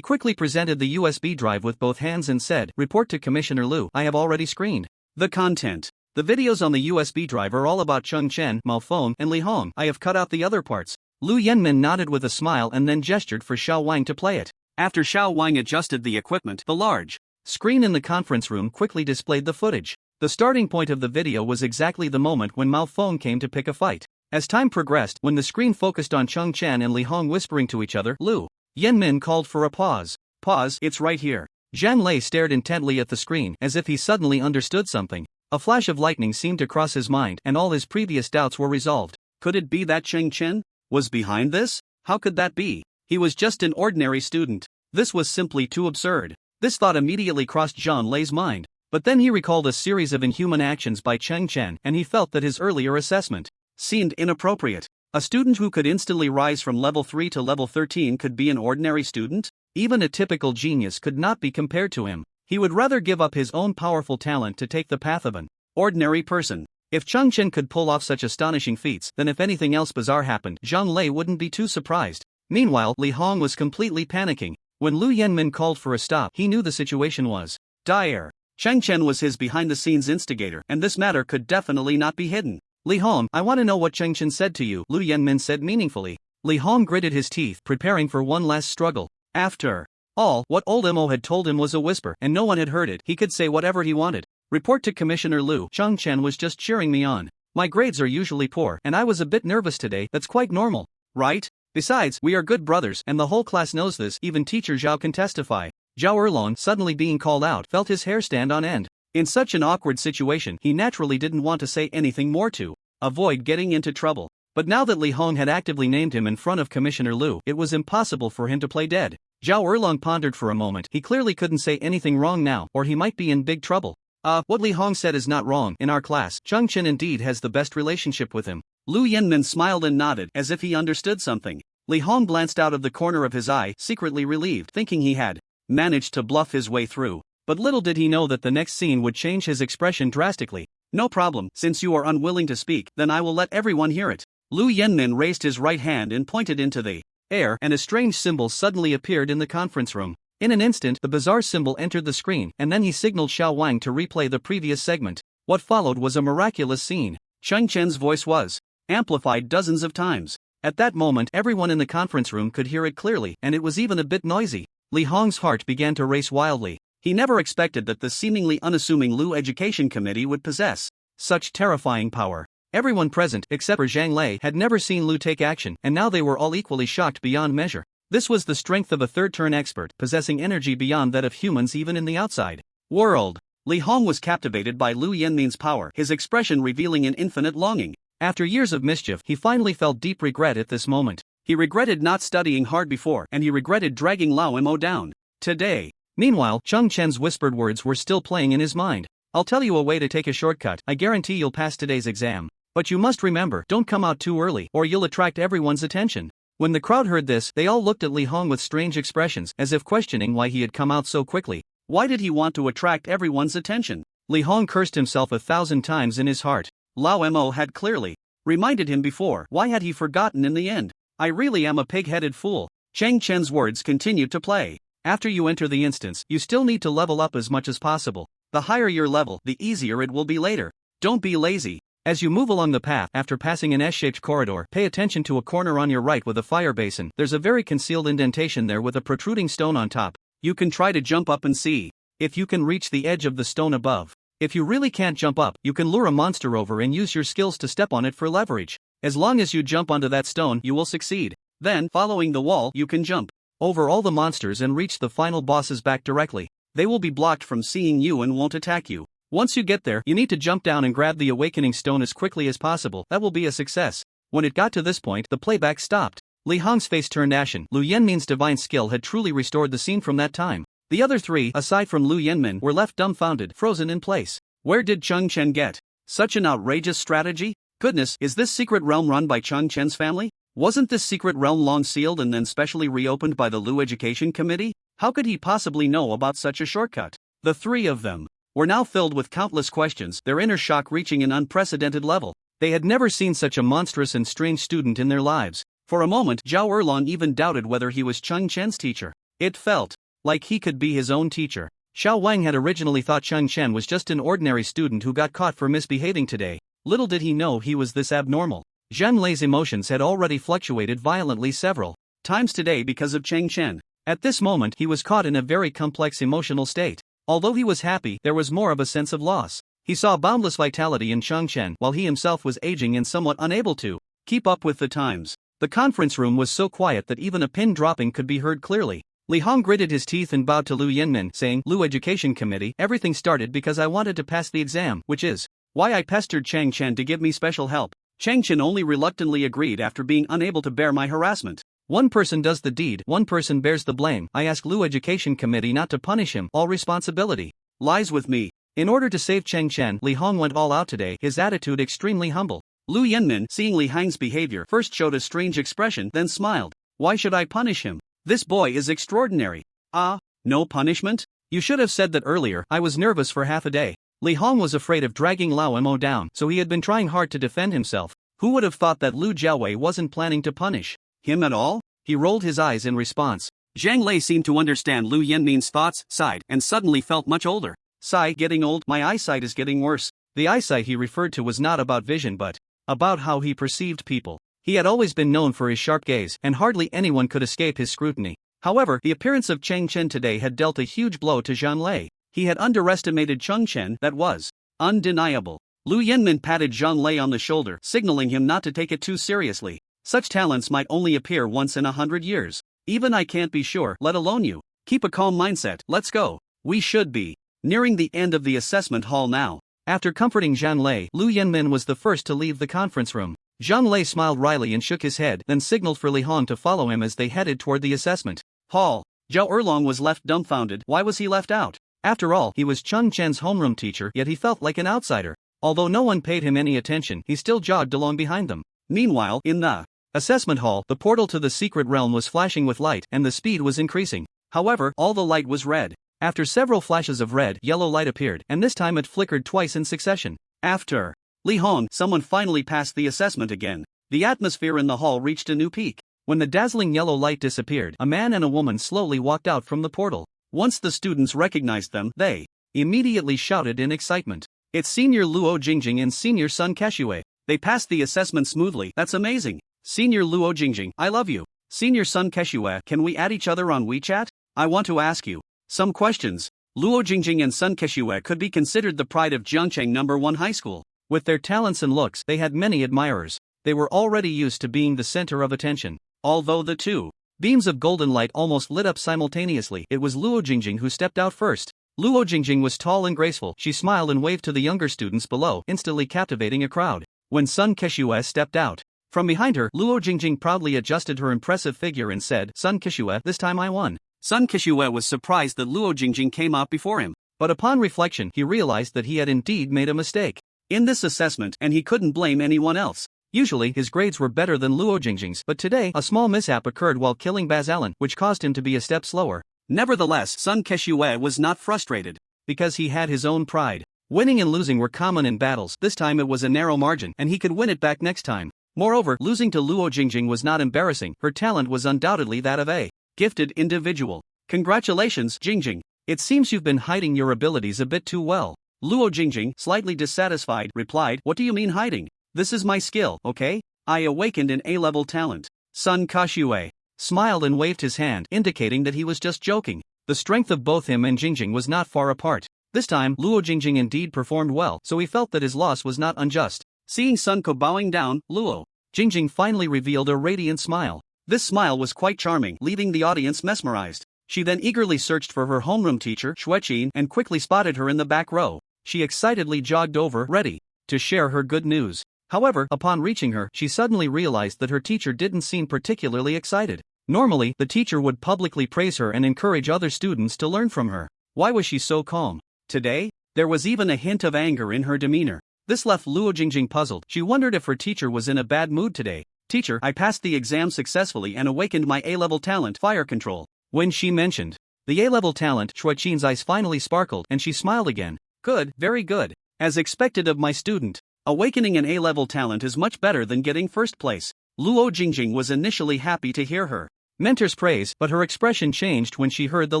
quickly presented the USB drive with both hands and said, "Report to Commissioner Lu. I have already screened the content. The videos on the USB drive are all about Cheng Chen, Mao Feng, and Li Hong. I have cut out the other parts." Lu Yenmin nodded with a smile and then gestured for Xiao Wang to play it. After Xiao Wang adjusted the equipment, the large screen in the conference room quickly displayed the footage. The starting point of the video was exactly the moment when Mao Feng came to pick a fight. As time progressed, when the screen focused on Cheng Chen and Li Hong whispering to each other, Lu Yenmin called for a pause. "Pause, it's right here." Zhang Lei stared intently at the screen, as if he suddenly understood something. A flash of lightning seemed to cross his mind, and all his previous doubts were resolved. Could it be that Cheng Chen was behind this? How could that be? He was just an ordinary student. This was simply too absurd. This thought immediately crossed Zhang Lei's mind. But then he recalled a series of inhuman actions by Cheng Chen, and he felt that his earlier assessment seemed inappropriate. A student who could instantly rise from level 3 to level 13 could be an ordinary student? Even a typical genius could not be compared to him. He would rather give up his own powerful talent to take the path of an ordinary person. If Cheng Chen could pull off such astonishing feats, then if anything else bizarre happened, Zhang Lei wouldn't be too surprised. Meanwhile, Li Hong was completely panicking. When Lu Yenmin called for a stop, he knew the situation was dire. Cheng Chen was his behind-the-scenes instigator, and this matter could definitely not be hidden. "Li Hong, I want to know what Cheng Chen said to you," Lu Yenmin said meaningfully. Li Hong gritted his teeth, preparing for one last struggle. After all, what old Mo had told him was a whisper, and no one had heard it. He could say whatever he wanted. "Report to Commissioner Lu. Cheng Chen was just cheering me on. My grades are usually poor, and I was a bit nervous today. That's quite normal, right? Besides, we are good brothers, and the whole class knows this. Even Teacher Zhao can testify." Zhao Erlong, suddenly being called out, felt his hair stand on end. In such an awkward situation, he naturally didn't want to say anything more to avoid getting into trouble. But now that Li Hong had actively named him in front of Commissioner Lu, it was impossible for him to play dead. Zhao Erlong pondered for a moment. He clearly couldn't say anything wrong now, or he might be in big trouble. What Li Hong said is not wrong. In our class, Cheng Chen indeed has the best relationship with him. Lu Yenmin smiled and nodded, as if he understood something. Li Hong glanced out of the corner of his eye, secretly relieved, thinking he had managed to bluff his way through. But little did he know that the next scene would change his expression drastically. "No problem, since you are unwilling to speak, then I will let everyone hear it." Lu Yenmin raised his right hand and pointed into the air, and a strange symbol suddenly appeared in the conference room. In an instant, the bizarre symbol entered the screen, and then he signaled Xiao Wang to replay the previous segment. What followed was a miraculous scene. Cheng Chen's voice was amplified dozens of times. At that moment, everyone in the conference room could hear it clearly, and it was even a bit noisy. Li Hong's heart began to race wildly. He never expected that the seemingly unassuming Lu Education Committee would possess such terrifying power. Everyone present, except for Zhang Lei, had never seen Lu take action, and now they were all equally shocked beyond measure. This was the strength of a third-turn expert, possessing energy beyond that of humans even in the outside world. Li Hong was captivated by Lu Yenmin's power, his expression revealing an infinite longing. After years of mischief, he finally felt deep regret at this moment. He regretted not studying hard before, and he regretted dragging Lao Mo down today. Meanwhile, Cheng Chen's whispered words were still playing in his mind. "I'll tell you a way to take a shortcut. I guarantee you'll pass today's exam. But you must remember, don't come out too early, or you'll attract everyone's attention." When the crowd heard this, they all looked at Li Hong with strange expressions, as if questioning why he had come out so quickly. Why did he want to attract everyone's attention? Li Hong cursed himself 1,000 times in his heart. Lao Mo had clearly reminded him before. Why had he forgotten in the end? "I really am a pig-headed fool." Cheng Chen's words continued to play. After you enter the instance, you still need to level up as much as possible. The higher your level, the easier it will be later. Don't be lazy. As you move along the path, after passing an S-shaped corridor, pay attention to a corner on your right with a fire basin. There's a very concealed indentation there with a protruding stone on top. You can try to jump up and see if you can reach the edge of the stone above. If you really can't jump up, you can lure a monster over and use your skills to step on it for leverage. As long as you jump onto that stone, you will succeed. Then, following the wall, you can jump over all the monsters and reach the final boss's back directly. They will be blocked from seeing you and won't attack you. Once you get there, you need to jump down and grab the awakening stone as quickly as possible. That will be a success. When it got to this point, the playback stopped. Li Hong's face turned ashen. Lu Yenmin's divine skill had truly restored the scene from that time. The other three, aside from Lu Yenmin, were left dumbfounded, frozen in place. Where did Chen get such an outrageous strategy? Goodness, is this secret realm run by Chen's family? Wasn't this secret realm long sealed and then specially reopened by the Lu Education Committee? How could he possibly know about such a shortcut? The three of them were now filled with countless questions, their inner shock reaching an unprecedented level. They had never seen such a monstrous and strange student in their lives. For a moment, Zhao Erlong even doubted whether he was Chen's teacher. It felt like he could be his own teacher. Xiao Wang had originally thought Chen was just an ordinary student who got caught for misbehaving today. Little did he know he was this abnormal. Zhang Lei's emotions had already fluctuated violently several times today because of Chen. At this moment, he was caught in a very complex emotional state. Although he was happy, there was more of a sense of loss. He saw boundless vitality in Chen, while he himself was aging and somewhat unable to keep up with the times. The conference room was so quiet that even a pin dropping could be heard clearly. Li Hong gritted his teeth and bowed to Lu Yenmin, saying, Lu Education Committee, everything started because I wanted to pass the exam, which is why I pestered Chen to give me special help. Chen only reluctantly agreed after being unable to bear my harassment. One person does the deed, one person bears the blame. I ask Lu Education Committee not to punish him. All responsibility lies with me. In order to save Chen, Li Hong went all out today, his attitude extremely humble. Lu Yenmin, seeing Li Hong's behavior, first showed a strange expression, then smiled. Why should I punish him? This boy is extraordinary. Ah, no punishment? You should have said that earlier. I was nervous for half a day. Li Hong was afraid of dragging Lao Mo down, so he had been trying hard to defend himself. Who would have thought that Lu Jiawei wasn't planning to punish him at all? He rolled his eyes in response. Zhang Lei seemed to understand Lu Yenmin's thoughts, sighed, and suddenly felt much older. Sigh, getting old, my eyesight is getting worse. The eyesight he referred to was not about vision but about how he perceived people. He had always been known for his sharp gaze, and hardly anyone could escape his scrutiny. However, the appearance of Chen today had dealt a huge blow to Zhang Lei. He had underestimated Chen, that was undeniable. Lu Yenmin patted Zhang Lei on the shoulder, signaling him not to take it too seriously. Such talents might only appear once in 100 years. Even I can't be sure, let alone you. Keep a calm mindset, let's go. We should be nearing the end of the assessment hall now. After comforting Zhang Lei, Lu Yenmin was the first to leave the conference room. Zhang Lei smiled wryly and shook his head, then signaled for Li Hong to follow him as they headed toward the assessment hall. Zhao Erlong was left dumbfounded. Why was he left out? After all, he was Chen's homeroom teacher, yet he felt like an outsider. Although no one paid him any attention, he still jogged along behind them. Meanwhile, in the assessment hall, the portal to the secret realm was flashing with light, and the speed was increasing. However, all the light was red. After several flashes of red, yellow light appeared, and this time it flickered twice in succession. After Li Hong, someone finally passed the assessment again. The atmosphere in the hall reached a new peak. When the dazzling yellow light disappeared, a man and a woman slowly walked out from the portal. Once the students recognized them, they immediately shouted in excitement. It's Senior Luo Jingjing and Senior Sun Keshue. They passed the assessment smoothly. That's amazing. Senior Luo Jingjing, I love you. Senior Sun Keshue, can we add each other on WeChat? I want to ask you some questions. Luo Jingjing and Sun Keshue could be considered the pride of Jiangcheng No. 1 High School. With their talents and looks, they had many admirers. They were already used to being the center of attention. Although the two beams of golden light almost lit up simultaneously, it was Luo Jingjing who stepped out first. Luo Jingjing was tall and graceful. She smiled and waved to the younger students below, instantly captivating a crowd. When Sun Keshue stepped out from behind her, Luo Jingjing proudly adjusted her impressive figure and said, Sun Keshue, this time I won. Sun Keshue was surprised that Luo Jingjing came out before him. But upon reflection, he realized that he had indeed made a mistake in this assessment, and he couldn't blame anyone else. Usually, his grades were better than Luo Jingjing's, but today, a small mishap occurred while killing Bazalan, which caused him to be a step slower. Nevertheless, Sun Keshue was not frustrated, because he had his own pride. Winning and losing were common in battles. This time it was a narrow margin, and he could win it back next time. Moreover, losing to Luo Jingjing was not embarrassing. Her talent was undoubtedly that of a gifted individual. Congratulations, Jingjing. It seems you've been hiding your abilities a bit too well. Luo Jingjing, slightly dissatisfied, replied, What do you mean hiding? This is my skill, okay? I awakened an A-level talent. Sun Kashue smiled and waved his hand, indicating that he was just joking. The strength of both him and Jingjing was not far apart. This time, Luo Jingjing indeed performed well, so he felt that his loss was not unjust. Seeing Sun Ko bowing down, Luo Jingjing finally revealed a radiant smile. This smile was quite charming, leaving the audience mesmerized. She then eagerly searched for her homeroom teacher, Xueqin, and quickly spotted her in the back row. She excitedly jogged over, ready to share her good news. However, upon reaching her, she suddenly realized that her teacher didn't seem particularly excited. Normally, the teacher would publicly praise her and encourage other students to learn from her. Why was she so calm? Today, there was even a hint of anger in her demeanor. This left Luo Jingjing puzzled. She wondered if her teacher was in a bad mood today. Teacher, I passed the exam successfully and awakened my A-level talent, fire control. When she mentioned the A-level talent, Xueqin's eyes finally sparkled and she smiled again. Good, very good. As expected of my student. Awakening an A-level talent is much better than getting first place. Luo Jingjing was initially happy to hear her mentor's praise, but her expression changed when she heard the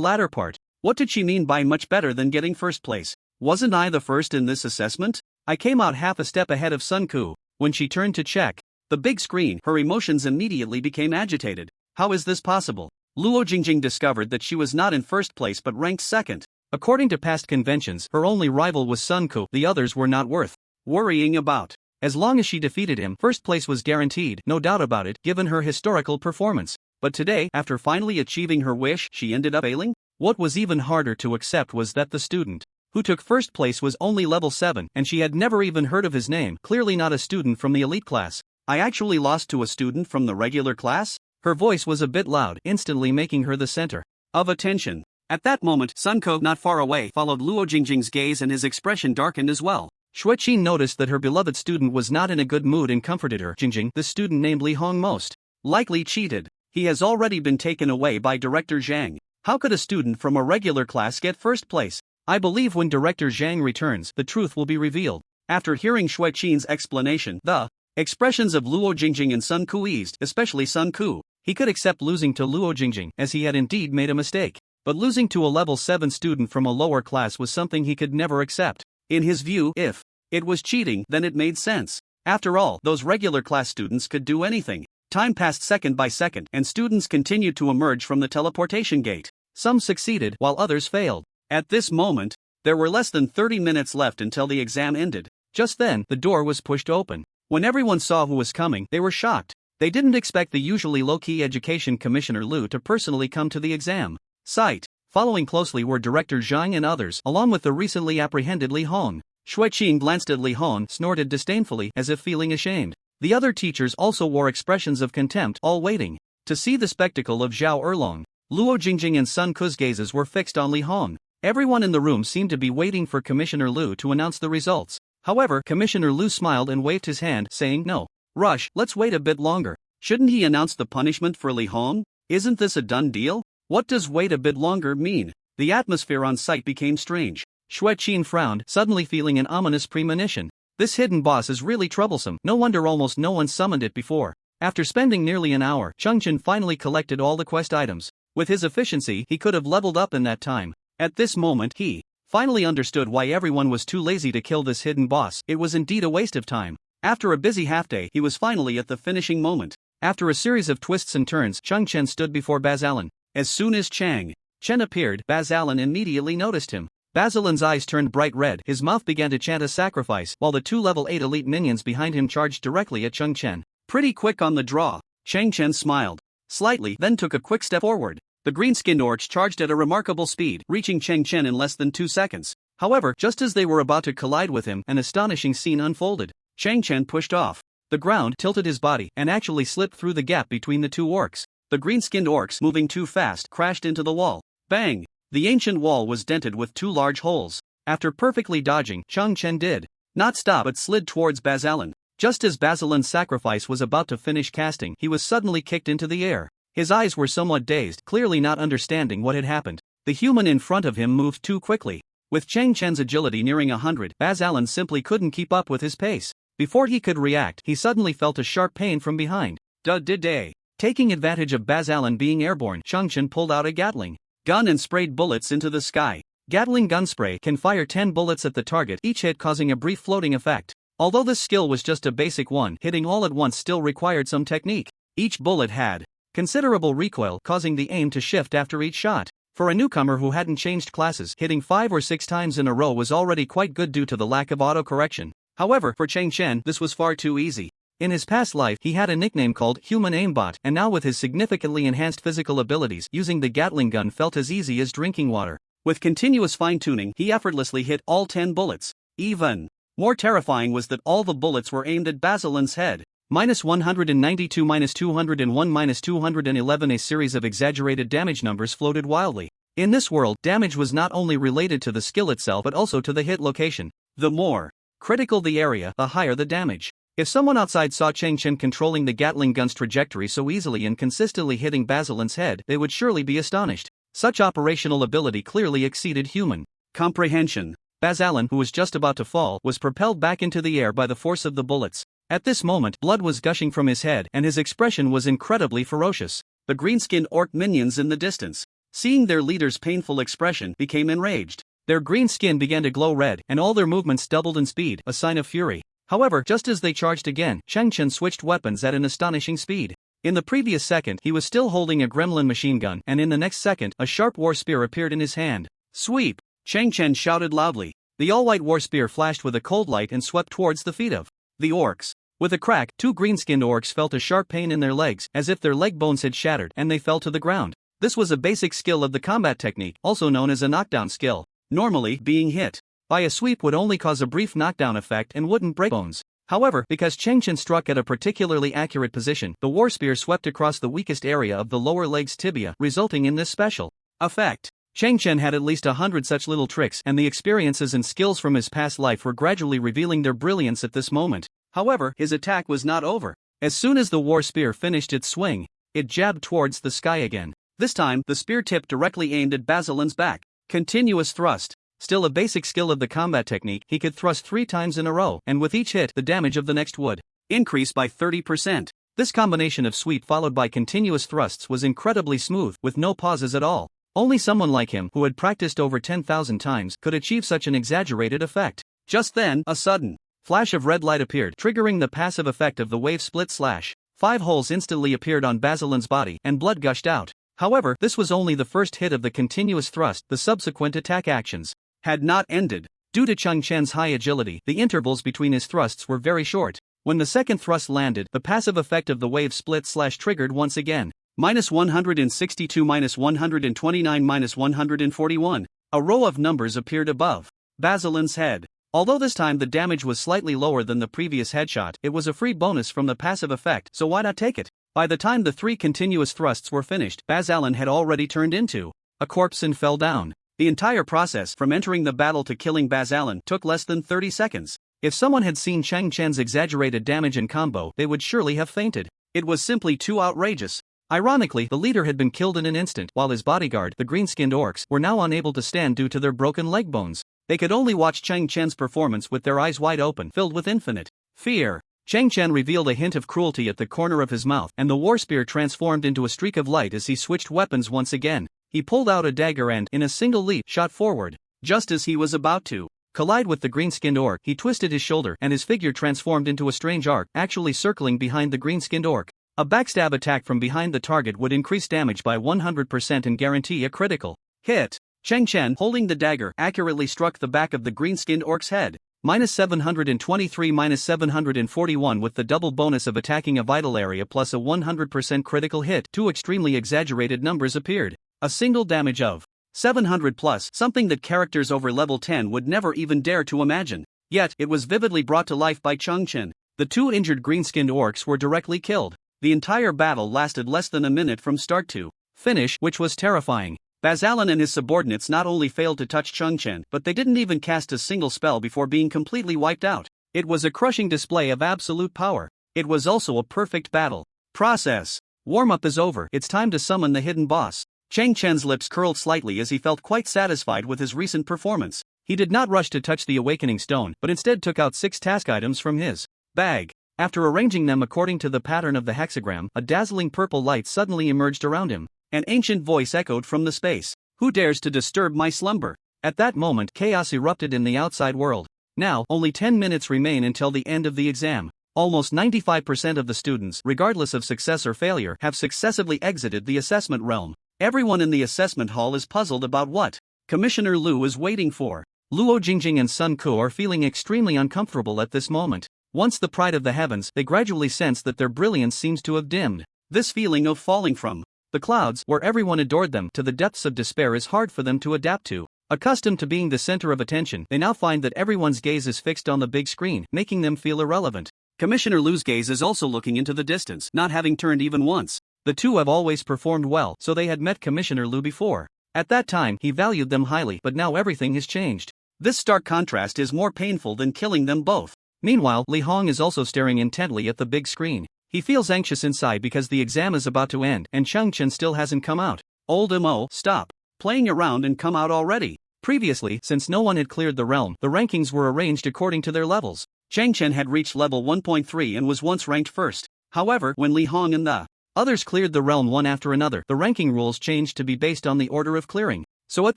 latter part. What did she mean by much better than getting first place? Wasn't I the first in this assessment? I came out half a step ahead of Sun Ku. When she turned to check the big screen, her emotions immediately became agitated. How is this possible? Luo Jingjing discovered that she was not in first place but ranked second. According to past conventions, her only rival was Sun Ku. The others were not worth worrying about. As long as she defeated him, first place was guaranteed, no doubt about it, given her historical performance. But today, after finally achieving her wish, she ended up failing? What was even harder to accept was that the student who took first place was only level 7, and she had never even heard of his name, clearly not a student from the elite class. I actually lost to a student from the regular class? Her voice was a bit loud, instantly making her the center of attention. At that moment, Sun Ko, not far away, followed Luo Jingjing's gaze and his expression darkened as well. Xueqin noticed that her beloved student was not in a good mood and comforted her. Jingjing, the student named Li Hong most likely cheated. He has already been taken away by Director Zhang. How could a student from a regular class get first place? I believe when Director Zhang returns, the truth will be revealed. After hearing Xueqin's explanation, the expressions of Luo Jingjing and Sun Ku eased, especially Sun Ku. He could accept losing to Luo Jingjing, as he had indeed made a mistake. But losing to a level 7 student from a lower class was something he could never accept. In his view, if it was cheating, then it made sense. After all, those regular class students could do anything. Time passed second by second, and students continued to emerge from the teleportation gate. Some succeeded, while others failed. At this moment, there were less than 30 minutes left until the exam ended. Just then, the door was pushed open. When everyone saw who was coming, they were shocked. They didn't expect the usually low-key Education Commissioner Liu to personally come to the exam site. Following closely were Director Zhang and others, along with the recently apprehended Li Hong. Xueqin glanced at Li Hong, snorted disdainfully, as if feeling ashamed. The other teachers also wore expressions of contempt, all waiting to see the spectacle of Zhao Erlong. Luo Jingjing and Sun Ku's gazes were fixed on Li Hong. Everyone in the room seemed to be waiting for Commissioner Liu to announce the results. However, Commissioner Liu smiled and waved his hand, saying, No rush, let's wait a bit longer. Shouldn't he announce the punishment for Li Hong? Isn't this a done deal? What does wait a bit longer mean? The atmosphere on site became strange. Xueqin frowned, suddenly feeling an ominous premonition. This hidden boss is really troublesome. No wonder almost no one summoned it before. After spending nearly an hour, Chen finally collected all the quest items. With his efficiency, he could have leveled up in that time. At this moment, he finally understood why everyone was too lazy to kill this hidden boss. It was indeed a waste of time. After a busy half-day, he was finally at the finishing moment. After a series of twists and turns, Chen stood before Basalan. As soon as Chen appeared, Basalan immediately noticed him. Basalan's eyes turned bright red, his mouth began to chant a sacrifice, while the two level 8 elite minions behind him charged directly at Chen. Pretty quick on the draw. Chen smiled slightly, then took a quick step forward. The green-skinned orcs charged at a remarkable speed, reaching Chen in less than 2 seconds. However, just as they were about to collide with him, an astonishing scene unfolded. Chen pushed off the ground, tilted his body, and actually slipped through the gap between the two orcs. The green-skinned orcs, moving too fast, crashed into the wall. Bang! The ancient wall was dented with 2 large holes. After perfectly dodging, Chen did not stop but slid towards Basalan. Just as Basalan's sacrifice was about to finish casting, he was suddenly kicked into the air. His eyes were somewhat dazed, clearly not understanding what had happened. The human in front of him moved too quickly. With Chen's agility nearing 100, Basalan simply couldn't keep up with his pace. Before he could react, he suddenly felt a sharp pain from behind. Taking advantage of Basalan being airborne, Chen pulled out a Gatling. gun and sprayed bullets into the sky. Gatling gun spray can fire 10 bullets at the target, each hit causing a brief floating effect. Although this skill was just a basic one, hitting all at once still required some technique. Each bullet had considerable recoil, causing the aim to shift after each shot. For a newcomer who hadn't changed classes, hitting 5 or 6 times in a row was already quite good due to the lack of autocorrection. However, for Chen, this was far too easy. In his past life, he had a nickname called Human Aimbot, and now with his significantly enhanced physical abilities, using the Gatling gun felt as easy as drinking water. With continuous fine-tuning, he effortlessly hit all 10 bullets. Even more terrifying was that all the bullets were aimed at Basilin's head. -192, -201, -211. A series of exaggerated damage numbers floated wildly. In this world, damage was not only related to the skill itself but also to the hit location. The more critical the area, the higher the damage. If someone outside saw Chen controlling the Gatling gun's trajectory so easily and consistently hitting Basilin's head, they would surely be astonished. Such operational ability clearly exceeded human comprehension. Basilin, who was just about to fall, was propelled back into the air by the force of the bullets. At this moment, blood was gushing from his head, and his expression was incredibly ferocious. The green-skinned orc minions in the distance, seeing their leader's painful expression, became enraged. Their green skin began to glow red, and all their movements doubled in speed, a sign of fury. However, just as they charged again, Chen switched weapons at an astonishing speed. In the previous second, he was still holding a gremlin machine gun, and in the next second, a sharp war spear appeared in his hand. Sweep! Chen shouted loudly. The all-white war spear flashed with a cold light and swept towards the feet of the orcs. With a crack, 2 green-skinned orcs felt a sharp pain in their legs, as if their leg bones had shattered, and they fell to the ground. This was a basic skill of the combat technique, also known as a knockdown skill. Normally, being hit by a sweep would only cause a brief knockdown effect and wouldn't break bones. However, because Chen struck at a particularly accurate position, the war spear swept across the weakest area of the lower leg's tibia, resulting in this special effect. Chen had at least 100 such little tricks, and the experiences and skills from his past life were gradually revealing their brilliance at this moment. However, his attack was not over. As soon as the war spear finished its swing, it jabbed towards the sky again. This time, the spear tip directly aimed at Basilin's back. Continuous thrust. Still a basic skill of the combat technique, he could thrust 3 times in a row, and with each hit, the damage of the next would increase by 30%. This combination of sweep followed by continuous thrusts was incredibly smooth, with no pauses at all. Only someone like him, who had practiced over 10,000 times, could achieve such an exaggerated effect. Just then, a sudden flash of red light appeared, triggering the passive effect of the wave split slash. 5 holes instantly appeared on Basilin's body, and blood gushed out. However, this was only the first hit of the continuous thrust. The subsequent attack actions had not ended. Due to Chen's high agility, the intervals between his thrusts were very short. When the second thrust landed, the passive effect of the wave split slash triggered once again. -162, -129, -141. A row of numbers appeared above Basilin's head. Although this time the damage was slightly lower than the previous headshot, it was a free bonus from the passive effect, so why not take it? By the time the 3 continuous thrusts were finished, Basilin had already turned into a corpse and fell down. The entire process, from entering the battle to killing Basilin, took less than 30 seconds. If someone had seen Chen's exaggerated damage and combo, they would surely have fainted. It was simply too outrageous. Ironically, the leader had been killed in an instant, while his bodyguard, the green-skinned orcs, were now unable to stand due to their broken leg bones. They could only watch Chen's performance with their eyes wide open, filled with infinite fear. Chen revealed a hint of cruelty at the corner of his mouth, and the war spear transformed into a streak of light as he switched weapons once again. He pulled out a dagger and, in a single leap, shot forward. Just as he was about to collide with the green-skinned orc, he twisted his shoulder, and his figure transformed into a strange arc, actually circling behind the green-skinned orc. A backstab attack from behind the target would increase damage by 100% and guarantee a critical hit. Chen, holding the dagger, accurately struck the back of the green-skinned orc's head. -723, -741 with the double bonus of attacking a vital area plus a 100% critical hit. 2 extremely exaggerated numbers appeared. A single damage of 700 plus, something that characters over level 10 would never even dare to imagine. Yet, it was vividly brought to life by Chen. The 2 injured green-skinned orcs were directly killed. The entire battle lasted less than a minute from start to finish, which was terrifying. Basilin and his subordinates not only failed to touch Chen, but they didn't even cast a single spell before being completely wiped out. It was a crushing display of absolute power. It was also a perfect battle process. Warm-up is over, it's time to summon the hidden boss. Chen's lips curled slightly as he felt quite satisfied with his recent performance. He did not rush to touch the awakening stone, but instead took out 6 task items from his bag. After arranging them according to the pattern of the hexagram, a dazzling purple light suddenly emerged around him. An ancient voice echoed from the space. Who dares to disturb my slumber? At that moment, chaos erupted in the outside world. Now, only 10 minutes remain until the end of the exam. Almost 95% of the students, regardless of success or failure, have successively exited the assessment realm. Everyone in the assessment hall is puzzled about what Commissioner Lu is waiting for. Luo Jingjing and Sun Ku are feeling extremely uncomfortable at this moment. Once the pride of the heavens, they gradually sense that their brilliance seems to have dimmed. This feeling of falling from the clouds, where everyone adored them, to the depths of despair is hard for them to adapt to. Accustomed to being the center of attention, they now find that everyone's gaze is fixed on the big screen, making them feel irrelevant. Commissioner Lu's gaze is also looking into the distance, not having turned even once. The two have always performed well, so they had met Commissioner Lu before. At that time, he valued them highly, but now everything has changed. This stark contrast is more painful than killing them both. Meanwhile, Li Hong is also staring intently at the big screen. He feels anxious inside because the exam is about to end and Chen still hasn't come out. Old Mo, stop playing around and come out already. Previously, since no one had cleared the realm, the rankings were arranged according to their levels. Chen had reached level 1.3 and was once ranked first. However, when Li Hong and the others cleared the realm one after another, the ranking rules changed to be based on the order of clearing. So at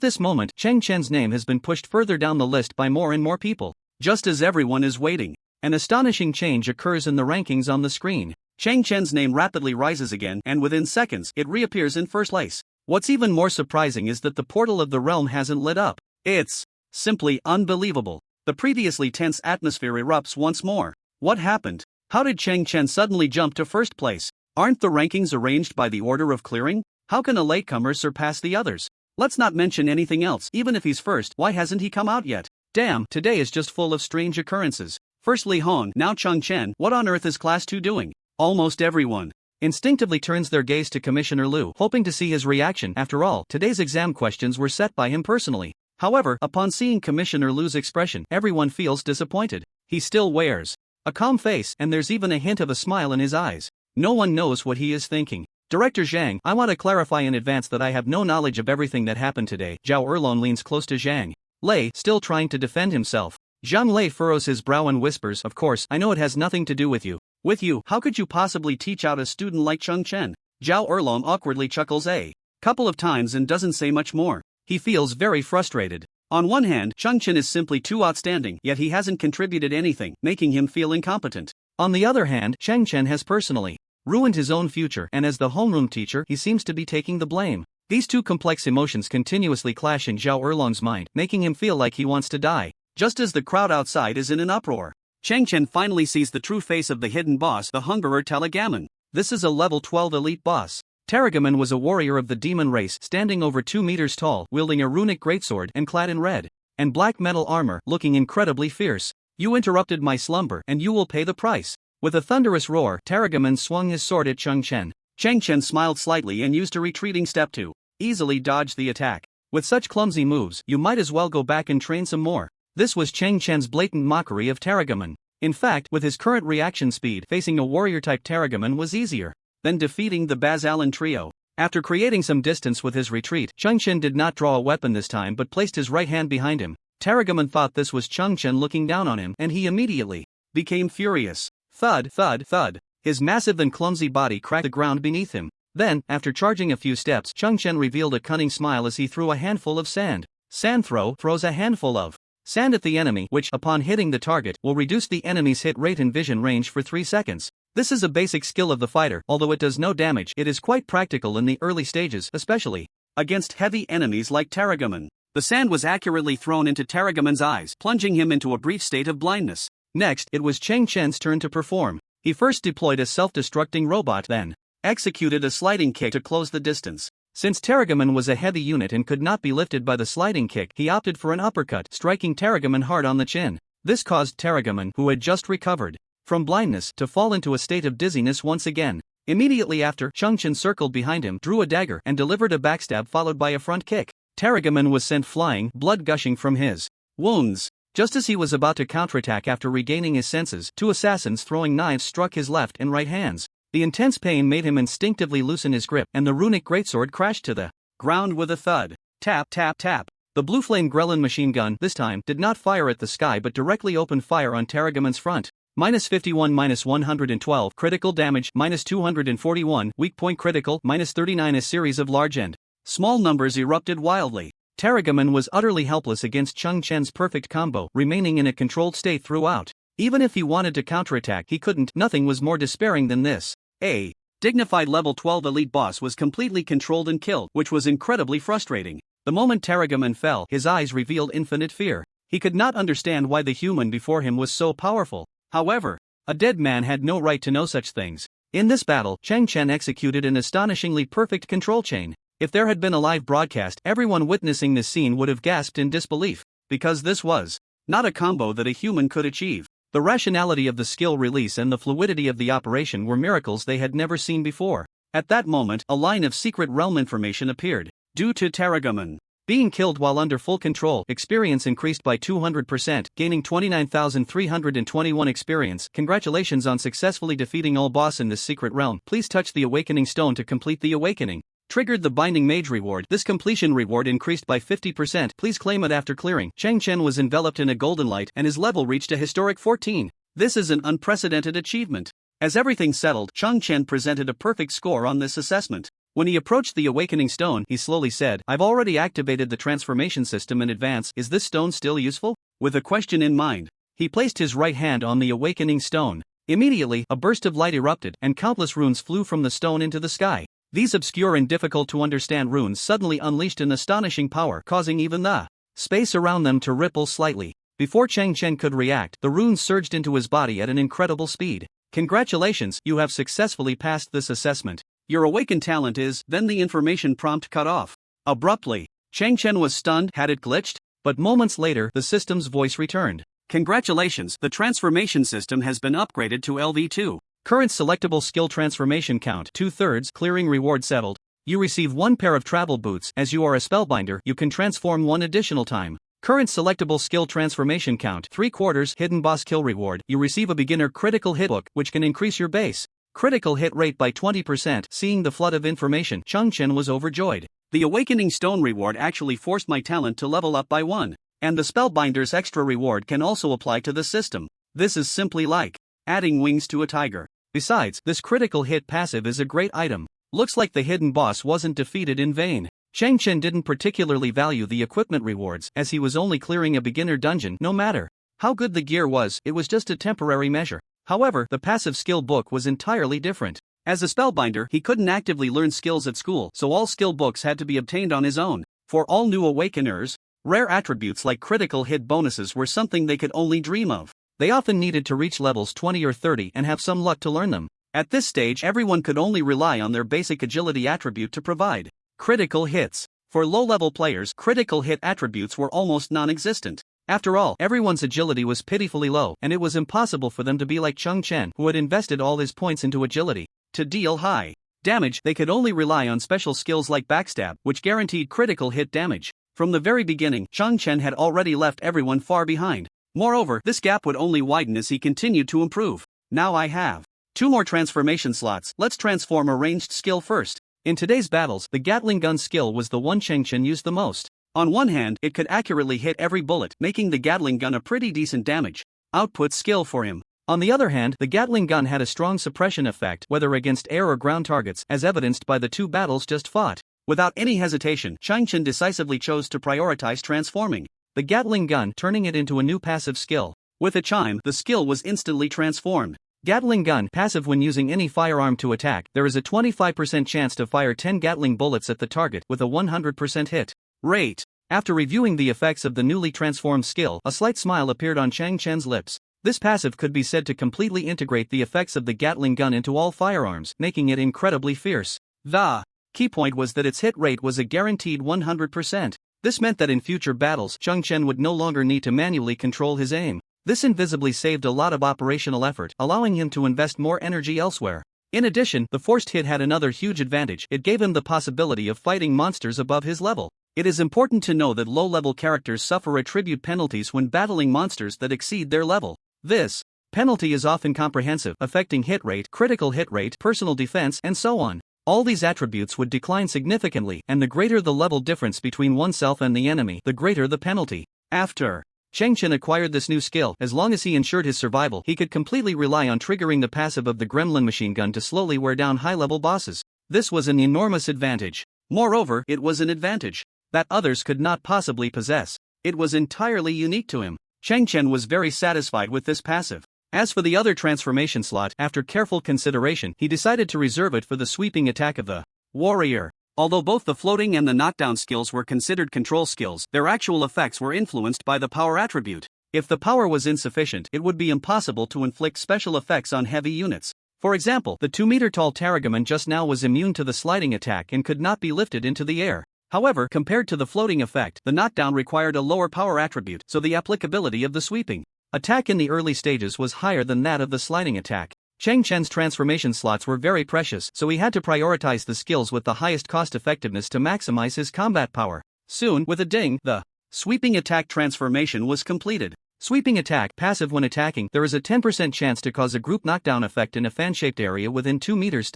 this moment, Chen's name has been pushed further down the list by more and more people. Just as everyone is waiting, an astonishing change occurs in the rankings on the screen. Chen's name rapidly rises again, and within seconds, it reappears in first place. What's even more surprising is that the portal of the realm hasn't lit up. It's simply unbelievable. The previously tense atmosphere erupts once more. What happened? How did Chen suddenly jump to first place? Aren't the rankings arranged by the order of clearing? How can a latecomer surpass the others? Let's not mention anything else. Even if he's first, why hasn't he come out yet? Damn, today is just full of strange occurrences. First Li Hong, now Chen. What on earth is Class 2 doing? Almost everyone instinctively turns their gaze to Commissioner Lu, hoping to see his reaction. After all, today's exam questions were set by him personally. However, upon seeing Commissioner Lu's expression, everyone feels disappointed. He still wears a calm face, and there's even a hint of a smile in his eyes. No one knows what he is thinking. Director Zhang, I want to clarify in advance that I have no knowledge of everything that happened today. Zhao Erlong leans close to Zhang Lei, still trying to defend himself. Zhang Lei furrows his brow and whispers, of course, I know it has nothing to do with you. With you, how could you possibly teach out a student like Chen? Zhao Erlong awkwardly chuckles a couple of times and doesn't say much more. He feels very frustrated. On one hand, Chen is simply too outstanding, yet he hasn't contributed anything, making him feel incompetent. On the other hand, Chen has personally ruined his own future, and as the homeroom teacher, he seems to be taking the blame. These two complex emotions continuously clash in Zhao Erlong's mind, making him feel like he wants to die. Just as the crowd outside is in an uproar, Chen finally sees the true face of the hidden boss, the Hungerer Telegammon. This is a level 12 elite boss. Telegammon was a warrior of the demon race, standing over 2 meters tall, wielding a runic greatsword and clad in red and black metal armor, looking incredibly fierce. You interrupted my slumber, and you will pay the price. With a thunderous roar, Telegammon swung his sword at Chen. Chen smiled slightly and used a retreating step to easily dodge the attack. With such clumsy moves, you might as well go back and train some more. This was Chen's blatant mockery of Telegammon. In fact, with his current reaction speed, facing a warrior-type Telegammon was easier than defeating the Bazalan trio. After creating some distance with his retreat, Chen did not draw a weapon this time but placed his right hand behind him. Telegammon thought this was Chen looking down on him, and he immediately became furious. Thud, thud, thud. His massive and clumsy body cracked the ground beneath him. Then, after charging a few steps, Chen revealed a cunning smile as he threw a handful of sand. Sand throws a handful of sand at the enemy, which, upon hitting the target, will reduce the enemy's hit rate and vision range for 3 seconds. This is a basic skill of the fighter, although it does no damage, it is quite practical in the early stages, especially against heavy enemies like Telegammon. The sand was accurately thrown into Telegammon's eyes, plunging him into a brief state of blindness. Next, it was Chen's turn to perform. He first deployed a self-destructing robot, then executed a sliding kick to close the distance. Since Telegammon was a heavy unit and could not be lifted by the sliding kick, he opted for an uppercut, striking Telegammon hard on the chin. This caused Telegammon, who had just recovered from blindness, to fall into a state of dizziness once again. Immediately after, Chen circled behind him, drew a dagger, and delivered a backstab followed by a front kick. Telegammon was sent flying, blood gushing from his wounds. Just as he was about to counterattack after regaining his senses, 2 assassins throwing knives struck his left and right hands. The intense pain made him instinctively loosen his grip, and the runic greatsword crashed to the ground with a thud. Tap, tap, tap. The blue flame Grelin machine gun, this time, did not fire at the sky but directly opened fire on Telegammon's front. -51, -112, critical damage, -241, weak point critical, -39. A series of large and Small numbers erupted wildly. Tarragamon was utterly helpless against Chong Chen's perfect combo, remaining in a controlled state throughout. Even if he wanted to counterattack, he couldn't. Nothing was more despairing than this. A dignified level 12 elite boss was completely controlled and killed, which was incredibly frustrating. The moment Tarragamon fell, his eyes revealed infinite fear. He could not understand why the human before him was so powerful. However, a dead man had no right to know such things. In this battle, Chen executed an astonishingly perfect control chain. If there had been a live broadcast, everyone witnessing this scene would have gasped in disbelief, because this was not a combo that a human could achieve. The rationality of the skill release and the fluidity of the operation were miracles they had never seen before. At that moment, a line of secret realm information appeared. Due to Tarragamon being killed while under full control, experience increased by 200%, gaining 29,321 experience. Congratulations on successfully defeating all boss in this secret realm. Please touch the awakening stone to complete the awakening. Triggered the binding mage reward. This completion reward increased by 50%. Please claim it after clearing. Chen was enveloped in a golden light and his level reached a historic 14. This is an unprecedented achievement. As everything settled, Chen presented a perfect score on this assessment. When he approached the awakening stone, he slowly said, "I've already activated the transformation system in advance. Is this stone still useful?" With a question in mind, he placed his right hand on the awakening stone. Immediately, a burst of light erupted, and countless runes flew from the stone into the sky. These obscure and difficult to understand runes suddenly unleashed an astonishing power, causing even the space around them to ripple slightly. Before Chen could react, the runes surged into his body at an incredible speed. Congratulations, you have successfully passed this assessment. Your awakened talent is. Then the information prompt cut off. Abruptly, Chen was stunned. Had it glitched? But moments later, the system's voice returned. Congratulations, the transformation system has been upgraded to LV2. Current selectable skill transformation count 2/3. Clearing reward settled. You receive 1 pair of travel boots. As you are a spellbinder, you can transform 1 additional time. Current selectable skill transformation count 3/4. Hidden boss kill reward. You receive a beginner critical hit book, which can increase your base critical hit rate by 20%. Seeing the flood of information, Chen was overjoyed. The awakening stone reward actually forced my talent to level up by 1. And the spellbinder's extra reward can also apply to the system. This is simply like adding wings to a tiger. Besides, this critical hit passive is a great item. Looks like the hidden boss wasn't defeated in vain. Chen didn't particularly value the equipment rewards, as he was only clearing a beginner dungeon. No matter how good the gear was, it was just a temporary measure. However, the passive skill book was entirely different. As a spellbinder, he couldn't actively learn skills at school, so all skill books had to be obtained on his own. For all new awakeners, rare attributes like critical hit bonuses were something they could only dream of. They often needed to reach levels 20 or 30 and have some luck to learn them. At this stage, everyone could only rely on their basic agility attribute to provide critical hits. For low-level players, critical hit attributes were almost non-existent. After all, everyone's agility was pitifully low, and it was impossible for them to be like Chong, who had invested all his points into agility. To deal high damage, they could only rely on special skills like backstab, which guaranteed critical hit damage. From the very beginning, Chong had already left everyone far behind. Moreover, this gap would only widen as he continued to improve. Now I have 2 more transformation slots. Let's transform a ranged skill first. In today's battles, the Gatling gun skill was the one Chen used the most. On one hand, it could accurately hit every bullet, making the Gatling gun a pretty decent damage output skill for him. On the other hand, the Gatling gun had a strong suppression effect, whether against air or ground targets, as evidenced by the 2 battles just fought. Without any hesitation, Chen decisively chose to prioritize transforming the Gatling gun, turning it into a new passive skill. With a chime, the skill was instantly transformed. Gatling gun, passive when using any firearm to attack. There is a 25% chance to fire 10 Gatling bullets at the target, with a 100% hit rate. After reviewing the effects of the newly transformed skill, a slight smile appeared on Chen's lips. This passive could be said to completely integrate the effects of the Gatling gun into all firearms, making it incredibly fierce. The key point was that its hit rate was a guaranteed 100%. This meant that in future battles, Chen would no longer need to manually control his aim. This invisibly saved a lot of operational effort, allowing him to invest more energy elsewhere. In addition, the forced hit had another huge advantage. It gave him the possibility of fighting monsters above his level. It is important to know that low-level characters suffer attribute penalties when battling monsters that exceed their level. This penalty is often comprehensive, affecting hit rate, critical hit rate, personal defense, and so on. All these attributes would decline significantly, and the greater the level difference between oneself and the enemy, the greater the penalty. After Chen acquired this new skill, as long as he ensured his survival, he could completely rely on triggering the passive of the Gremlin machine gun to slowly wear down high-level bosses. This was an enormous advantage. Moreover, it was an advantage that others could not possibly possess. It was entirely unique to him. Chen was very satisfied with this passive. As for the other transformation slot, after careful consideration, he decided to reserve it for the sweeping attack of the warrior. Although both the floating and the knockdown skills were considered control skills, their actual effects were influenced by the power attribute. If the power was insufficient, it would be impossible to inflict special effects on heavy units. For example, the 2-meter-tall Tarragoman just now was immune to the sliding attack and could not be lifted into the air. However, compared to the floating effect, the knockdown required a lower power attribute, so the applicability of the sweeping attack in the early stages was higher than that of the sliding attack. Chen's transformation slots were very precious, so he had to prioritize the skills with the highest cost-effectiveness to maximize his combat power. Soon, with a ding, the sweeping attack transformation was completed. Sweeping attack, passive when attacking, there is a 10% chance to cause a group knockdown effect in a fan-shaped area within 2 meters.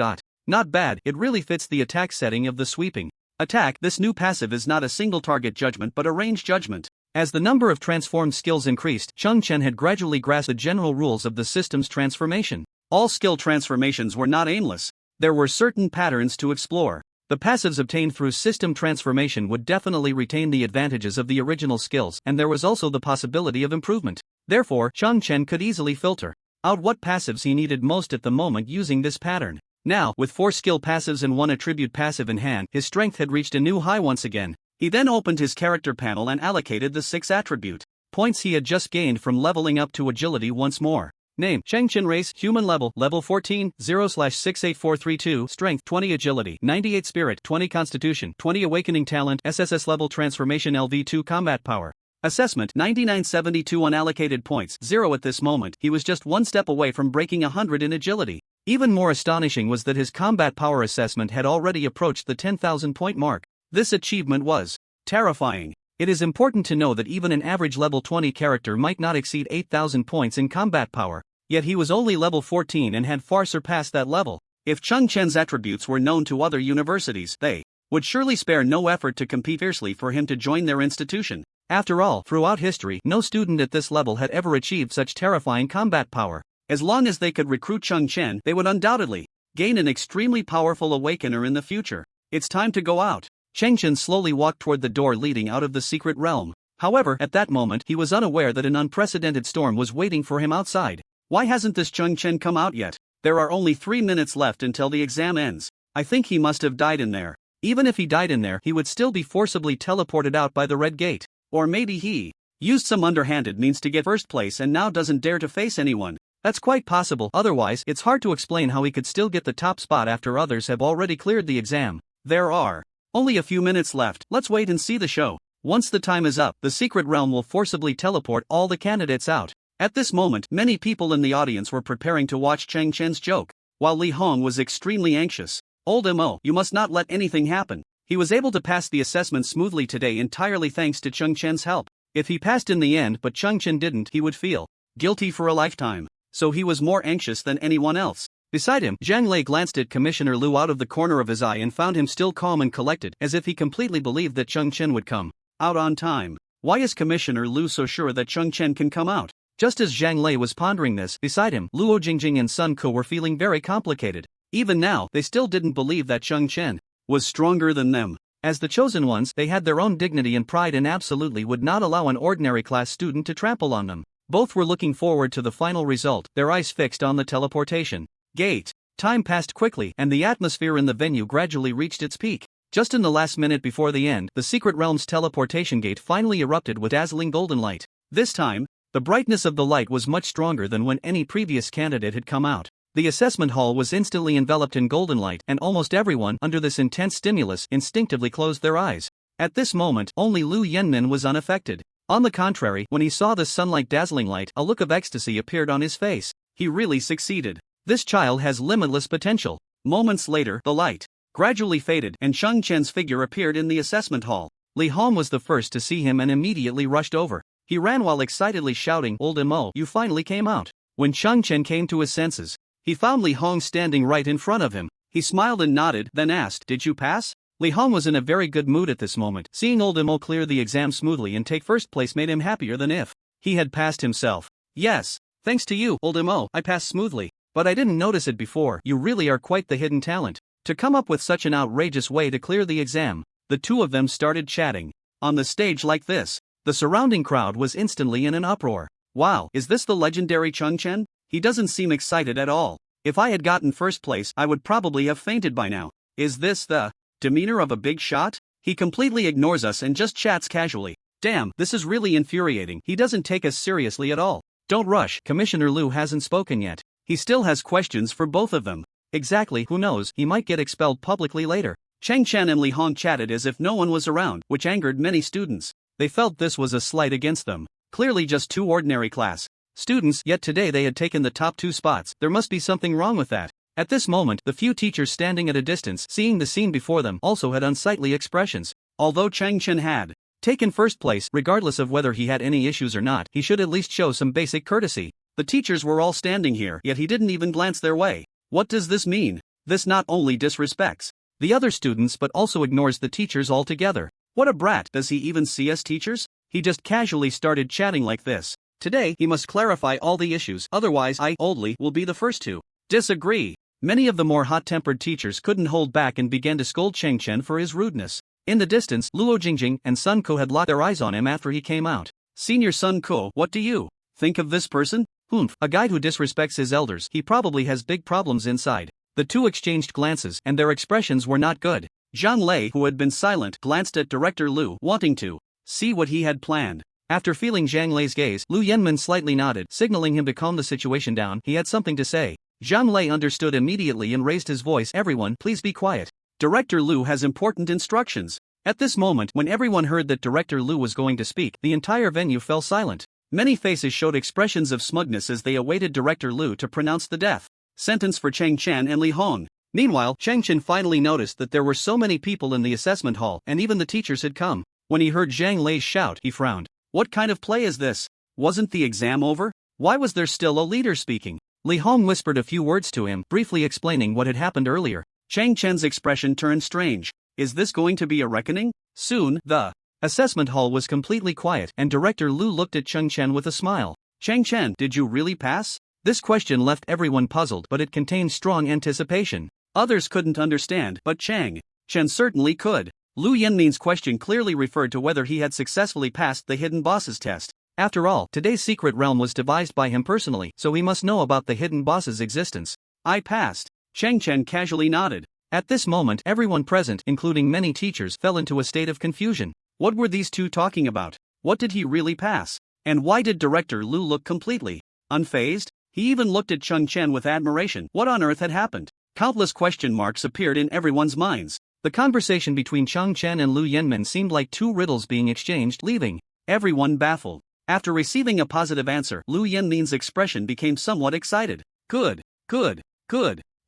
Not bad, it really fits the attack setting of the sweeping attack. This new passive is not a single target judgment but a range judgment. As the number of transformed skills increased, Chen had gradually grasped the general rules of the system's transformation. All skill transformations were not aimless. There were certain patterns to explore. The passives obtained through system transformation would definitely retain the advantages of the original skills, and there was also the possibility of improvement. Therefore, Chen could easily filter out what passives he needed most at the moment using this pattern. Now, with 4 skill passives and 1 attribute passive in hand, his strength had reached a new high once again. He then opened his character panel and allocated the 6 attribute points he had just gained from leveling up to agility once more. Name: Chen Race, Human Level 14, 0/68432, Strength 20, Agility 98, Spirit 20, Constitution 20, Awakening Talent, SSS Level Transformation LV2, Combat Power Assessment 9972, Unallocated points 0. At this moment, he was just 1 step away from breaking 100 in agility. Even more astonishing was that his combat power assessment had already approached the 10,000 point mark. This achievement was terrifying. It is important to know that even an average level 20 character might not exceed 8,000 points in combat power. Yet he was only level 14 and had far surpassed that level. If Chen's attributes were known to other universities, they would surely spare no effort to compete fiercely for him to join their institution. After all, throughout history, no student at this level had ever achieved such terrifying combat power. As long as they could recruit Chen, they would undoubtedly gain an extremely powerful awakener in the future. It's time to go out. Chen slowly walked toward the door leading out of the secret realm. However, at that moment, he was unaware that an unprecedented storm was waiting for him outside. Why hasn't this Chen come out yet? There are only 3 minutes left until the exam ends. I think he must have died in there. Even if he died in there, he would still be forcibly teleported out by the red gate. Or maybe he used some underhanded means to get first place and now doesn't dare to face anyone. That's quite possible, otherwise, it's hard to explain how he could still get the top spot after others have already cleared the exam. There are only a few minutes left, let's wait and see the show. Once the time is up, the secret realm will forcibly teleport all the candidates out. At this moment, many people in the audience were preparing to watch Chen's joke, while Li Hong was extremely anxious. Old Mo, you must not let anything happen. He was able to pass the assessment smoothly today entirely thanks to Chen's help. If he passed in the end but Chen didn't, he would feel guilty for a lifetime. So he was more anxious than anyone else. Beside him, Zhang Lei glanced at Commissioner Liu out of the corner of his eye and found him still calm and collected, as if he completely believed that Chen would come out on time. Why is Commissioner Liu so sure that Chen can come out? Just as Zhang Lei was pondering this, beside him, Luo Jingjing and Sun Ke were feeling very complicated. Even now, they still didn't believe that Chen was stronger than them. As the chosen ones, they had their own dignity and pride and absolutely would not allow an ordinary class student to trample on them. Both were looking forward to the final result, their eyes fixed on the teleportation gate. Time passed quickly, and the atmosphere in the venue gradually reached its peak. Just in the last minute before the end, the secret realm's teleportation gate finally erupted with dazzling golden light. This time, the brightness of the light was much stronger than when any previous candidate had come out. The assessment hall was instantly enveloped in golden light, and almost everyone, under this intense stimulus, instinctively closed their eyes. At this moment, only Lu Yenmin was unaffected. On the contrary, when he saw the sunlight dazzling light, a look of ecstasy appeared on his face. He really succeeded. This child has limitless potential. Moments later, the light gradually faded, and Chen's figure appeared in the assessment hall. Li Hong was the first to see him and immediately rushed over. He ran while excitedly shouting, "Old Mo, you finally came out." When Chen came to his senses, he found Li Hong standing right in front of him. He smiled and nodded, then asked, "Did you pass?" Li Hong was in a very good mood at this moment. Seeing Old Mo clear the exam smoothly and take first place made him happier than if he had passed himself. "Yes, thanks to you, Old Mo, I passed smoothly. But I didn't notice it before. You really are quite the hidden talent." To come up with such an outrageous way to clear the exam, the two of them started chatting. On the stage like this, the surrounding crowd was instantly in an uproar. Wow, is this the legendary Chen? He doesn't seem excited at all. If I had gotten first place, I would probably have fainted by now. Is this the demeanor of a big shot? He completely ignores us and just chats casually. Damn, this is really infuriating. He doesn't take us seriously at all. Don't rush, Commissioner Liu hasn't spoken yet. He still has questions for both of them. Exactly, who knows, he might get expelled publicly later. Chen and Li Hong chatted as if no one was around, which angered many students. They felt this was a slight against them. Clearly just two ordinary class students, yet today they had taken the top 2 spots. There must be something wrong with that. At this moment, the few teachers standing at a distance, seeing the scene before them, also had unsightly expressions. Although Chen had taken first place, regardless of whether he had any issues or not, he should at least show some basic courtesy. The teachers were all standing here, yet he didn't even glance their way. What does this mean? This not only disrespects the other students but also ignores the teachers altogether. What a brat, does he even see us teachers? He just casually started chatting like this. Today he must clarify all the issues, otherwise I only will be the first to disagree. Many of the more hot-tempered teachers couldn't hold back and began to scold Chen for his rudeness. In the distance, Luo Jingjing and Sun Ko had locked their eyes on him after he came out. Senior Sun Ko, what do you think of this person? Humph, a guy who disrespects his elders. He probably has big problems inside. The two exchanged glances, and their expressions were not good. Zhang Lei, who had been silent, glanced at Director Liu, wanting to see what he had planned. After feeling Zhang Lei's gaze, Lu Yenmin slightly nodded, signaling him to calm the situation down. He had something to say. Zhang Lei understood immediately and raised his voice. Everyone, please be quiet. Director Liu has important instructions. At this moment, when everyone heard that Director Liu was going to speak, the entire venue fell silent. Many faces showed expressions of smugness as they awaited Director Liu to pronounce the death sentence for Chen and Li Hong. Meanwhile, Chen finally noticed that there were so many people in the assessment hall, and even the teachers had come. When he heard Zhang Lei's shout, he frowned. What kind of play is this? Wasn't the exam over? Why was there still a leader speaking? Li Hong whispered a few words to him, briefly explaining what had happened earlier. Chen's expression turned strange. Is this going to be a reckoning? Soon, the assessment hall was completely quiet, and Director Liu looked at Chen with a smile. Chen, did you really pass? This question left everyone puzzled, but it contained strong anticipation. Others couldn't understand, but Chen certainly could. Lu Yenmin's question clearly referred to whether he had successfully passed the hidden bosses test. After all, today's secret realm was devised by him personally, so he must know about the hidden boss's existence. I passed. Chen casually nodded. At this moment, everyone present, including many teachers, fell into a state of confusion. What were these two talking about? What did he really pass? And why did Director Liu look completely unfazed? He even looked at Chen with admiration. What on earth had happened? Countless question marks appeared in everyone's minds. The conversation between Chen and Lu Yenmin seemed like two riddles being exchanged, leaving everyone baffled. After receiving a positive answer, Lu Yenmin's expression became somewhat excited. Good.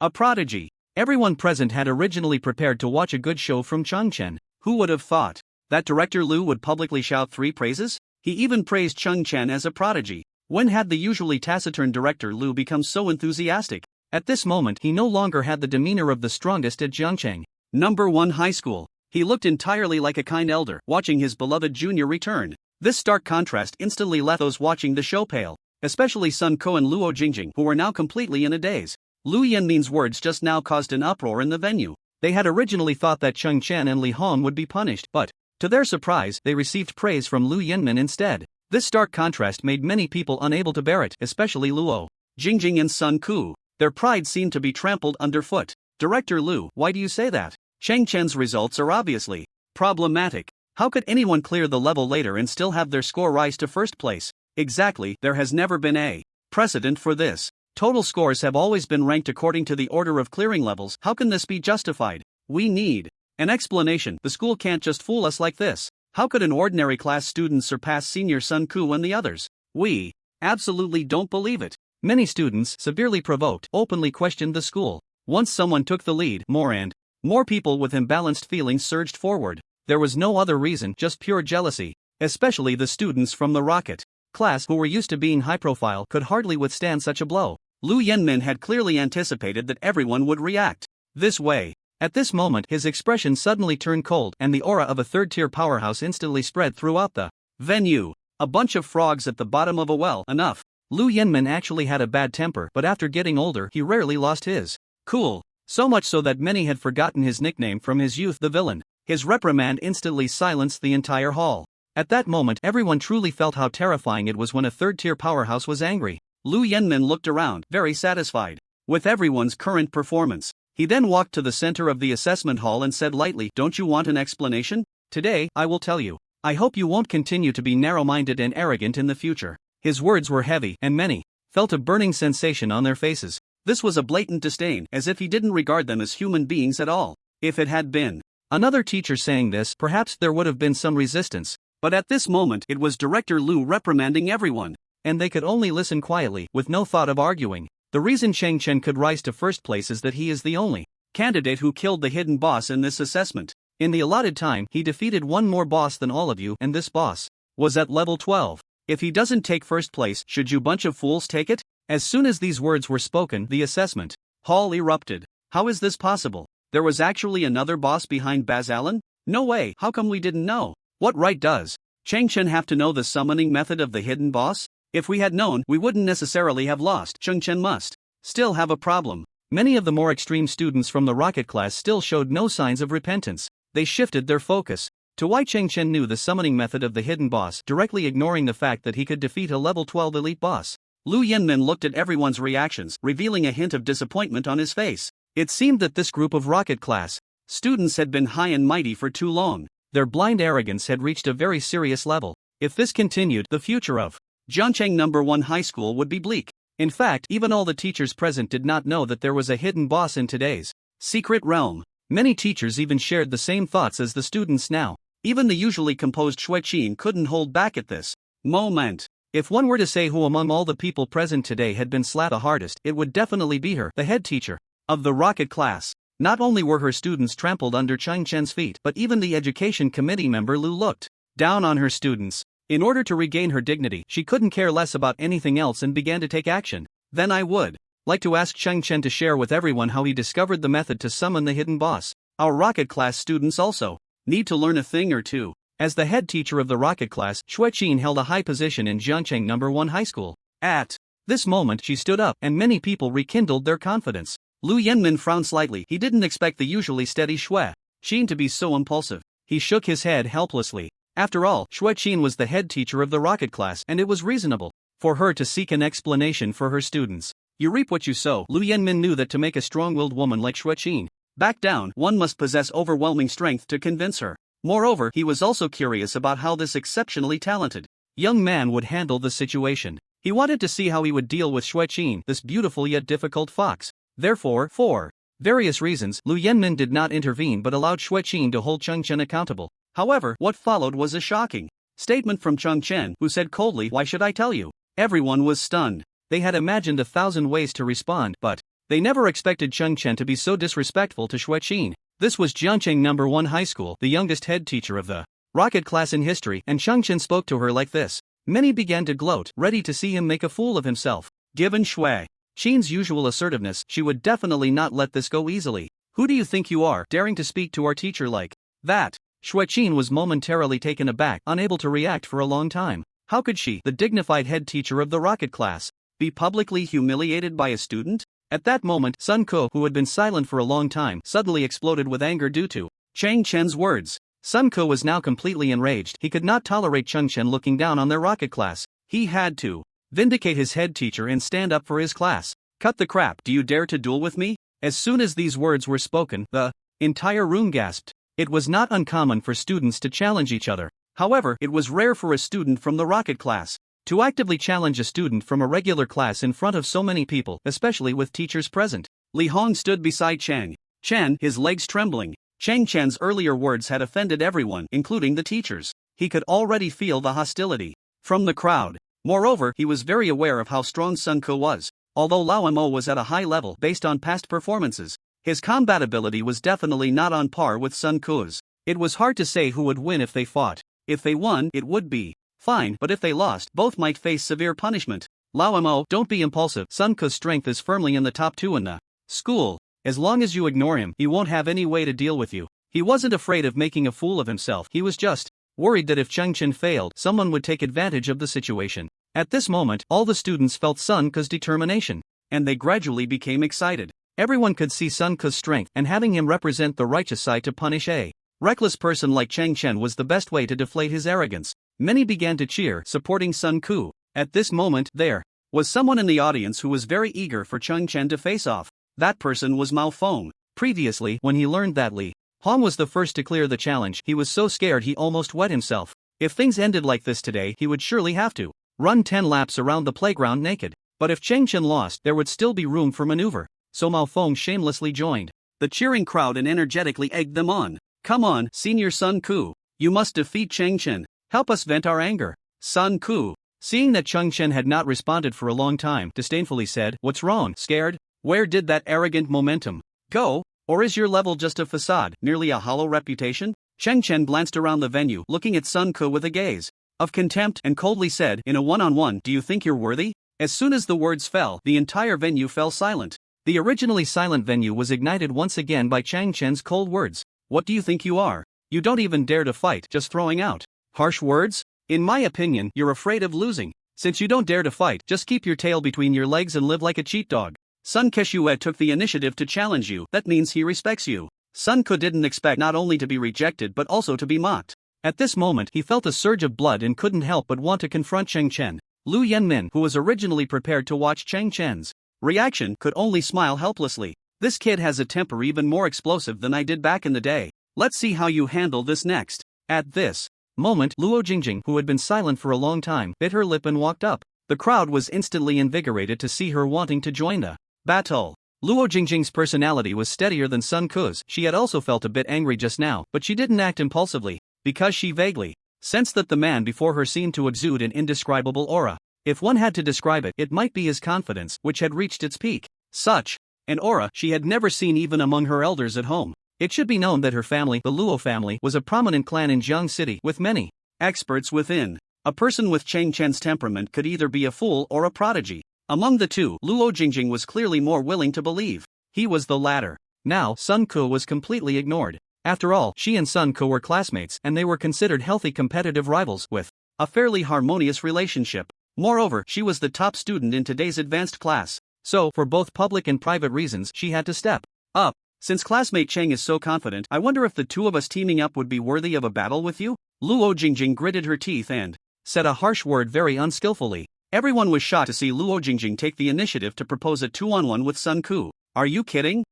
A prodigy. Everyone present had originally prepared to watch a good show from Chen. Who would have thought that Director Liu would publicly shout 3 praises? He even praised Chen as a prodigy. When had the usually taciturn Director Liu become so enthusiastic? At this moment, he no longer had the demeanor of the strongest at Jiangcheng. Number 1 High School. He looked entirely like a kind elder, watching his beloved junior return. This stark contrast instantly left those watching the show pale, especially Sun Ko and Luo Jingjing, who were now completely in a daze. Lu Yenmin's words just now caused an uproar in the venue. They had originally thought that Chen and Li Hong would be punished, but, to their surprise, they received praise from Lu Yenmin instead. This stark contrast made many people unable to bear it, especially Luo Jingjing and Sun Ku. Their pride seemed to be trampled underfoot. Director Liu, why do you say that? Chen's results are obviously problematic. How could anyone clear the level later and still have their score rise to first place? Exactly, there has never been a precedent for this. Total scores have always been ranked according to the order of clearing levels. How can this be justified? We need an explanation. The school can't just fool us like this. How could an ordinary class student surpass senior Sun Ku and the others? We absolutely don't believe it. Many students, severely provoked, openly questioned the school. Once someone took the lead, more people with imbalanced feelings surged forward. There was no other reason, just pure jealousy. Especially the students from the rocket class who were used to being high profile could hardly withstand such a blow. Lu Yenmin had clearly anticipated that everyone would react this way. At this moment, his expression suddenly turned cold, and the aura of a third-tier powerhouse instantly spread throughout the venue. A bunch of frogs at the bottom of a well. Enough. Lu Yenmin actually had a bad temper, but after getting older, he rarely lost his cool. So much so that many had forgotten his nickname from his youth, the villain. His reprimand instantly silenced the entire hall. At that moment, everyone truly felt how terrifying it was when a third-tier powerhouse was angry. Lu Yenmin looked around, very satisfied with everyone's current performance. He then walked to the center of the assessment hall and said lightly, "Don't you want an explanation? Today, I will tell you. I hope you won't continue to be narrow-minded and arrogant in the future." His words were heavy, and many felt a burning sensation on their faces. This was a blatant disdain, as if he didn't regard them as human beings at all. If it had been another teacher saying this, perhaps there would have been some resistance. But at this moment, it was Director Lu reprimanding everyone, and they could only listen quietly, with no thought of arguing. The reason Chen could rise to first place is that he is the only candidate who killed the hidden boss in this assessment. In the allotted time, he defeated one more boss than all of you, and this boss was at level 12. If he doesn't take first place, should you bunch of fools take it? As soon as these words were spoken, the assessment hall erupted. How is this possible? There was actually another boss behind Baz Allen? No way, how come we didn't know? What right does Chen have to know the summoning method of the hidden boss? If we had known, we wouldn't necessarily have lost. Chen must still have a problem. Many of the more extreme students from the rocket class still showed no signs of repentance. They shifted their focus to why Chen knew the summoning method of the hidden boss, directly ignoring the fact that he could defeat a level 12 elite boss. Lu Yenmin looked at everyone's reactions, revealing a hint of disappointment on his face. It seemed that this group of rocket class students had been high and mighty for too long. Their blind arrogance had reached a very serious level. If this continued, the future of Jiangcheng No. 1 High School would be bleak. In fact, even all the teachers present did not know that there was a hidden boss in today's secret realm. Many teachers even shared the same thoughts as the students now. Even the usually composed Xueqin couldn't hold back at this moment. If one were to say who among all the people present today had been slapped the hardest, it would definitely be her, the head teacher of the rocket class. Not only were her students trampled under Chen's feet, but even the education committee member Lu looked down on her students. In order to regain her dignity, she couldn't care less about anything else and began to take action. Then I would like to ask Chen to share with everyone how he discovered the method to summon the hidden boss. Our rocket class students also need to learn a thing or two. As the head teacher of the rocket class, Xueqin held a high position in Jiangcheng No. 1 High School. At this moment, she stood up, and many people rekindled their confidence. Lu Yenmin frowned slightly. He didn't expect the usually steady Xueqin to be so impulsive. He shook his head helplessly. After all, Xueqin was the head teacher of the rocket class, and it was reasonable for her to seek an explanation for her students. You reap what you sow. Lu Yenmin knew that to make a strong-willed woman like Xueqin back down, one must possess overwhelming strength to convince her. Moreover, he was also curious about how this exceptionally talented young man would handle the situation. He wanted to see how he would deal with Xueqin, this beautiful yet difficult fox. Therefore, for various reasons, Lu Yenmin did not intervene but allowed Xueqin to hold Chen accountable. However, what followed was a shocking statement from Chen, who said coldly, "Why should I tell you?" Everyone was stunned. They had imagined 1,000 ways to respond, but they never expected Chen to be so disrespectful to Xueqin. This was Jiangcheng No. 1 High School, the youngest head teacher of the rocket class in history, and Chen spoke to her like this. Many began to gloat, ready to see him make a fool of himself. Given Xueqin's usual assertiveness, she would definitely not let this go easily. "Who do you think you are, daring to speak to our teacher like that?" Xueqin was momentarily taken aback, unable to react for a long time. How could she, the dignified head teacher of the rocket class, be publicly humiliated by a student? At that moment, Sun Ko, who had been silent for a long time, suddenly exploded with anger due to Chen's words. Sun Ko was now completely enraged. He could not tolerate Chen looking down on their rocket class. He had to vindicate his head teacher and stand up for his class. "Cut the crap, do you dare to duel with me?" As soon as these words were spoken, the entire room gasped. It was not uncommon for students to challenge each other. However, it was rare for a student from the rocket class to actively challenge a student from a regular class in front of so many people, especially with teachers present. Li Hong stood beside Chen, his legs trembling. Chen's earlier words had offended everyone, including the teachers. He could already feel the hostility from the crowd. Moreover, he was very aware of how strong Sun Ko was. Although Lao Mo was at a high level based on past performances, his combat ability was definitely not on par with Sun Ko's. It was hard to say who would win if they fought. If they won, it would be fine, but if they lost, both might face severe punishment. "Lao Mo, don't be impulsive. Sun Ko's strength is firmly in the top 2 in the school. As long as you ignore him, he won't have any way to deal with you." He wasn't afraid of making a fool of himself. He was just worried that if Chen failed, someone would take advantage of the situation. At this moment, all the students felt Sun Ko's determination, and they gradually became excited. Everyone could see Sun Ku's strength, and having him represent the righteous side to punish a reckless person like Chen was the best way to deflate his arrogance. Many began to cheer, supporting Sun Ku. At this moment, there was someone in the audience who was very eager for Chen to face off. That person was Mao Feng. Previously, when he learned that Li Hong was the first to clear the challenge, he was so scared he almost wet himself. If things ended like this today, he would surely have to run 10 laps around the playground naked. But if Chen lost, there would still be room for maneuver. So Mao Feng shamelessly joined the cheering crowd and energetically egged them on. Come on, Senior Sun Ku. You must defeat Chen. Help us vent our anger. Sun Ku, seeing that Chen had not responded for a long time, disdainfully said, What's wrong, scared? Where did that arrogant momentum go? Or is your level just a facade, merely a hollow reputation? Chen glanced around the venue, looking at Sun Ku with a gaze of contempt, and coldly said, In a one-on-one, do you think you're worthy? As soon as the words fell, the entire venue fell silent. The originally silent venue was ignited once again by Chen's cold words. What do you think you are? You don't even dare to fight, just throwing out harsh words? In my opinion, you're afraid of losing. Since you don't dare to fight, just keep your tail between your legs and live like a cheat dog. Sun Keshuet took the initiative to challenge you, that means he respects you. Sun Ku didn't expect not only to be rejected but also to be mocked. At this moment, he felt a surge of blood and couldn't help but want to confront Chen. Lu Yanmin, who was originally prepared to watch Chen's reaction, could only smile helplessly. This kid has a temper even more explosive than I did back in the day. Let's see how you handle this next. At this moment, Luo Jingjing, who had been silent for a long time, bit her lip and walked up. The crowd was instantly invigorated to see her wanting to join the battle. Luo Jingjing's personality was steadier than Sun Ku's. She had also felt a bit angry just now, but she didn't act impulsively, because she vaguely sensed that the man before her seemed to exude an indescribable aura. If one had to describe it, it might be his confidence, which had reached its peak. Such an aura she had never seen even among her elders at home. It should be known that her family, the Luo family, was a prominent clan in Jiang City, with many experts within. A person with Chen's temperament could either be a fool or a prodigy. Among the two, Luo Jingjing was clearly more willing to believe he was the latter. Now, Sun Ku was completely ignored. After all, she and Sun Ku were classmates, and they were considered healthy competitive rivals, with a fairly harmonious relationship. Moreover, she was the top student in today's advanced class. So, for both public and private reasons, she had to step up. Since classmate Cheng is so confident, I wonder if the two of us teaming up would be worthy of a battle with you? Luo Jingjing gritted her teeth and said a harsh word very unskillfully. Everyone was shocked to see Luo Jingjing take the initiative to propose a 2-on-1 with Sun Ku. Are you kidding?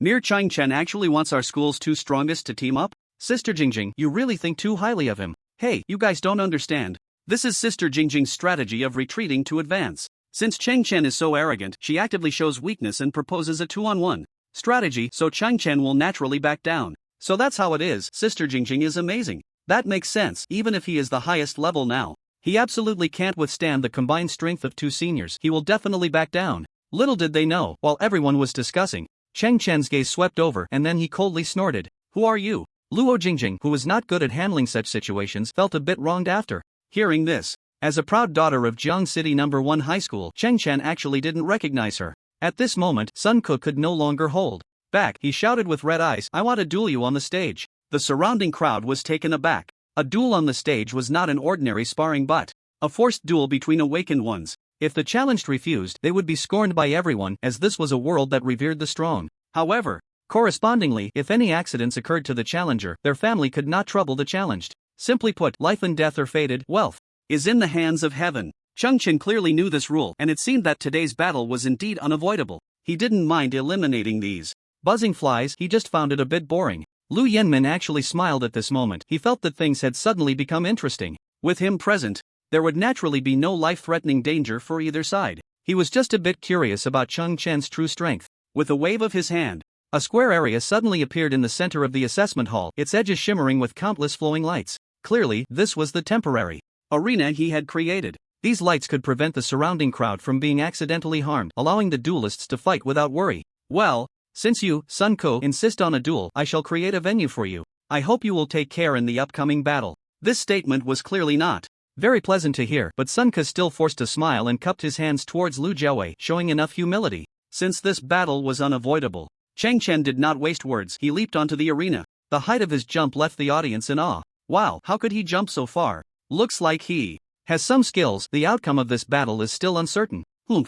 Mere Chen actually wants our school's two strongest to team up? Sister Jingjing, you really think too highly of him. Hey, you guys don't understand. This is Sister Jingjing's strategy of retreating to advance. Since Chen is so arrogant, she actively shows weakness and proposes a 2-on-1 strategy, so Chen will naturally back down. So that's how it is. Sister Jingjing is amazing. That makes sense, even if he is the highest level now. He absolutely can't withstand the combined strength of two seniors. He will definitely back down. Little did they know, while everyone was discussing, Chen's gaze swept over and then he coldly snorted. Who are you? Luo Jingjing, who was not good at handling such situations, felt a bit wronged after hearing this. As a proud daughter of Jiang City No. 1 High School, Chen actually didn't recognize her. At this moment, Sun Ku could no longer hold back. He shouted with red eyes, I want to duel you on the stage. The surrounding crowd was taken aback. A duel on the stage was not an ordinary sparring but a forced duel between awakened ones. If the challenged refused, they would be scorned by everyone, as this was a world that revered the strong. However, correspondingly, if any accidents occurred to the challenger, their family could not trouble the challenged. Simply put, life and death or fated, wealth is in the hands of heaven. Chen clearly knew this rule, and it seemed that today's battle was indeed unavoidable. He didn't mind eliminating these buzzing flies, he just found it a bit boring. Lu Yanmin actually smiled at this moment. He felt that things had suddenly become interesting. With him present, there would naturally be no life-threatening danger for either side. He was just a bit curious about Chen's true strength. With a wave of his hand, a square area suddenly appeared in the center of the assessment hall, its edges shimmering with countless flowing lights. Clearly, this was the temporary arena he had created. These lights could prevent the surrounding crowd from being accidentally harmed, allowing the duelists to fight without worry. Well, since you, Sun Ku, insist on a duel, I shall create a venue for you. I hope you will take care in the upcoming battle. This statement was clearly not very pleasant to hear, but Sun Ku still forced a smile and cupped his hands towards Lu Jiawei, showing enough humility. Since this battle was unavoidable, Chen did not waste words. He leaped onto the arena. The height of his jump left the audience in awe. Wow, how could he jump so far? Looks like he has some skills. The outcome of this battle is still uncertain.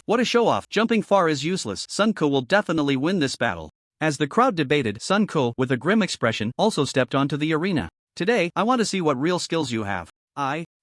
What a show-off. Jumping far is useless. Sun Ko will definitely win this battle. As the crowd debated, Sun Ko, with a grim expression, also stepped onto the arena. Today, I want to see what real skills you have.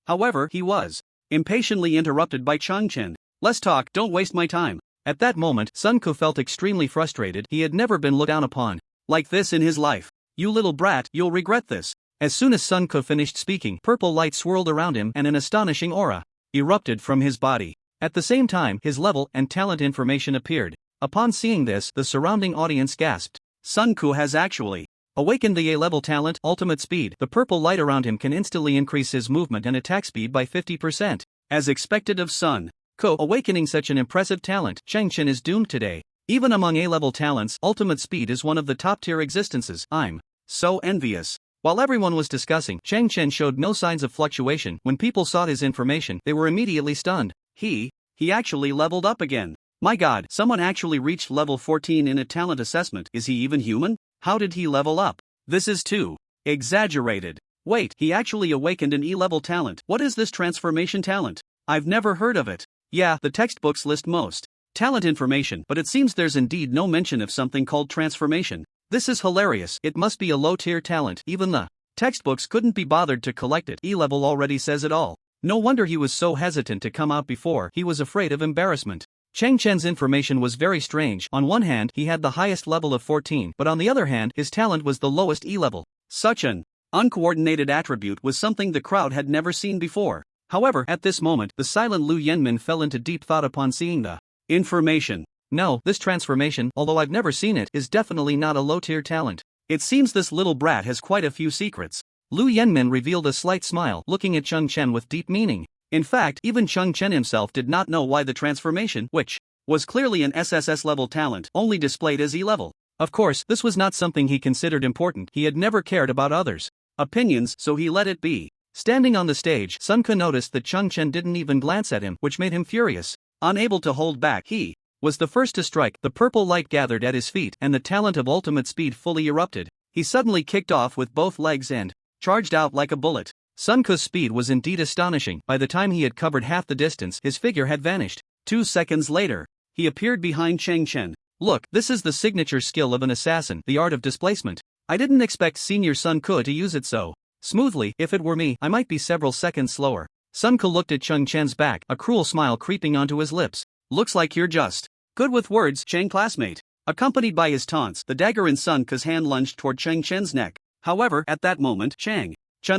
However, he was impatiently interrupted by Chen. Let's talk, don't waste my time. At that moment, Sun Ko felt extremely frustrated. He had never been looked down upon like this in his life. You little brat, you'll regret this. As soon as Sun Ko finished speaking, purple light swirled around him and an astonishing aura erupted from his body. At the same time, his level and talent information appeared. Upon seeing this, the surrounding audience gasped. Sun Ko has actually awakened the A-level talent, ultimate speed. The purple light around him can instantly increase his movement and attack speed by 50%. As expected of Sun Ko awakening such an impressive talent, Chen is doomed today. Even among A-level talents, ultimate speed is one of the top-tier existences. I'm so envious. While everyone was discussing, Chen showed no signs of fluctuation. When people sought his information, they were immediately stunned. He actually leveled up again. My god, someone actually reached level 14 in a talent assessment. Is he even human? How did he level up? This is too exaggerated. Wait, he actually awakened an E-level talent. What is this transformation talent? I've never heard of it. Yeah, the textbooks list most talent information, but it seems there's indeed no mention of something called transformation. This is hilarious. It must be a low-tier talent. Even the textbooks couldn't be bothered to collect it. E-level already says it all. No wonder he was so hesitant to come out before. He was afraid of embarrassment. Chen's information was very strange. On one hand, he had the highest level of 14, but on the other hand, his talent was the lowest E-level. Such an uncoordinated attribute was something the crowd had never seen before. However, at this moment, the silent Lu Yenmin fell into deep thought upon seeing the information. No, this transformation, although I've never seen it, is definitely not a low-tier talent. It seems this little brat has quite a few secrets. Lu Yenmin revealed a slight smile, looking at Chen with deep meaning. In fact, even Chen himself did not know why the transformation, which was clearly an SSS-level talent, only displayed as E-level. Of course, this was not something he considered important. He had never cared about others' opinions, so he let it be. Standing on the stage, Sun Ko noticed that Chen didn't even glance at him, which made him furious. Unable to hold back, he was the first to strike. The purple light gathered at his feet, and the talent of ultimate speed fully erupted. He suddenly kicked off with both legs and charged out like a bullet. Sun Ko's speed was indeed astonishing. By the time he had covered half the distance, his figure had vanished. 2 seconds later, he appeared behind Chen. Look, this is the signature skill of an assassin, the art of displacement. I didn't expect Senior Sun Ko to use it so smoothly. If it were me, I might be several seconds slower. Sun Ko looked at Chen's back, a cruel smile creeping onto his lips. Looks like you're just good with words, Chen classmate. Accompanied by his taunts, the dagger in Sun Ko's hand lunged toward Chen's neck. However, at that moment, Chen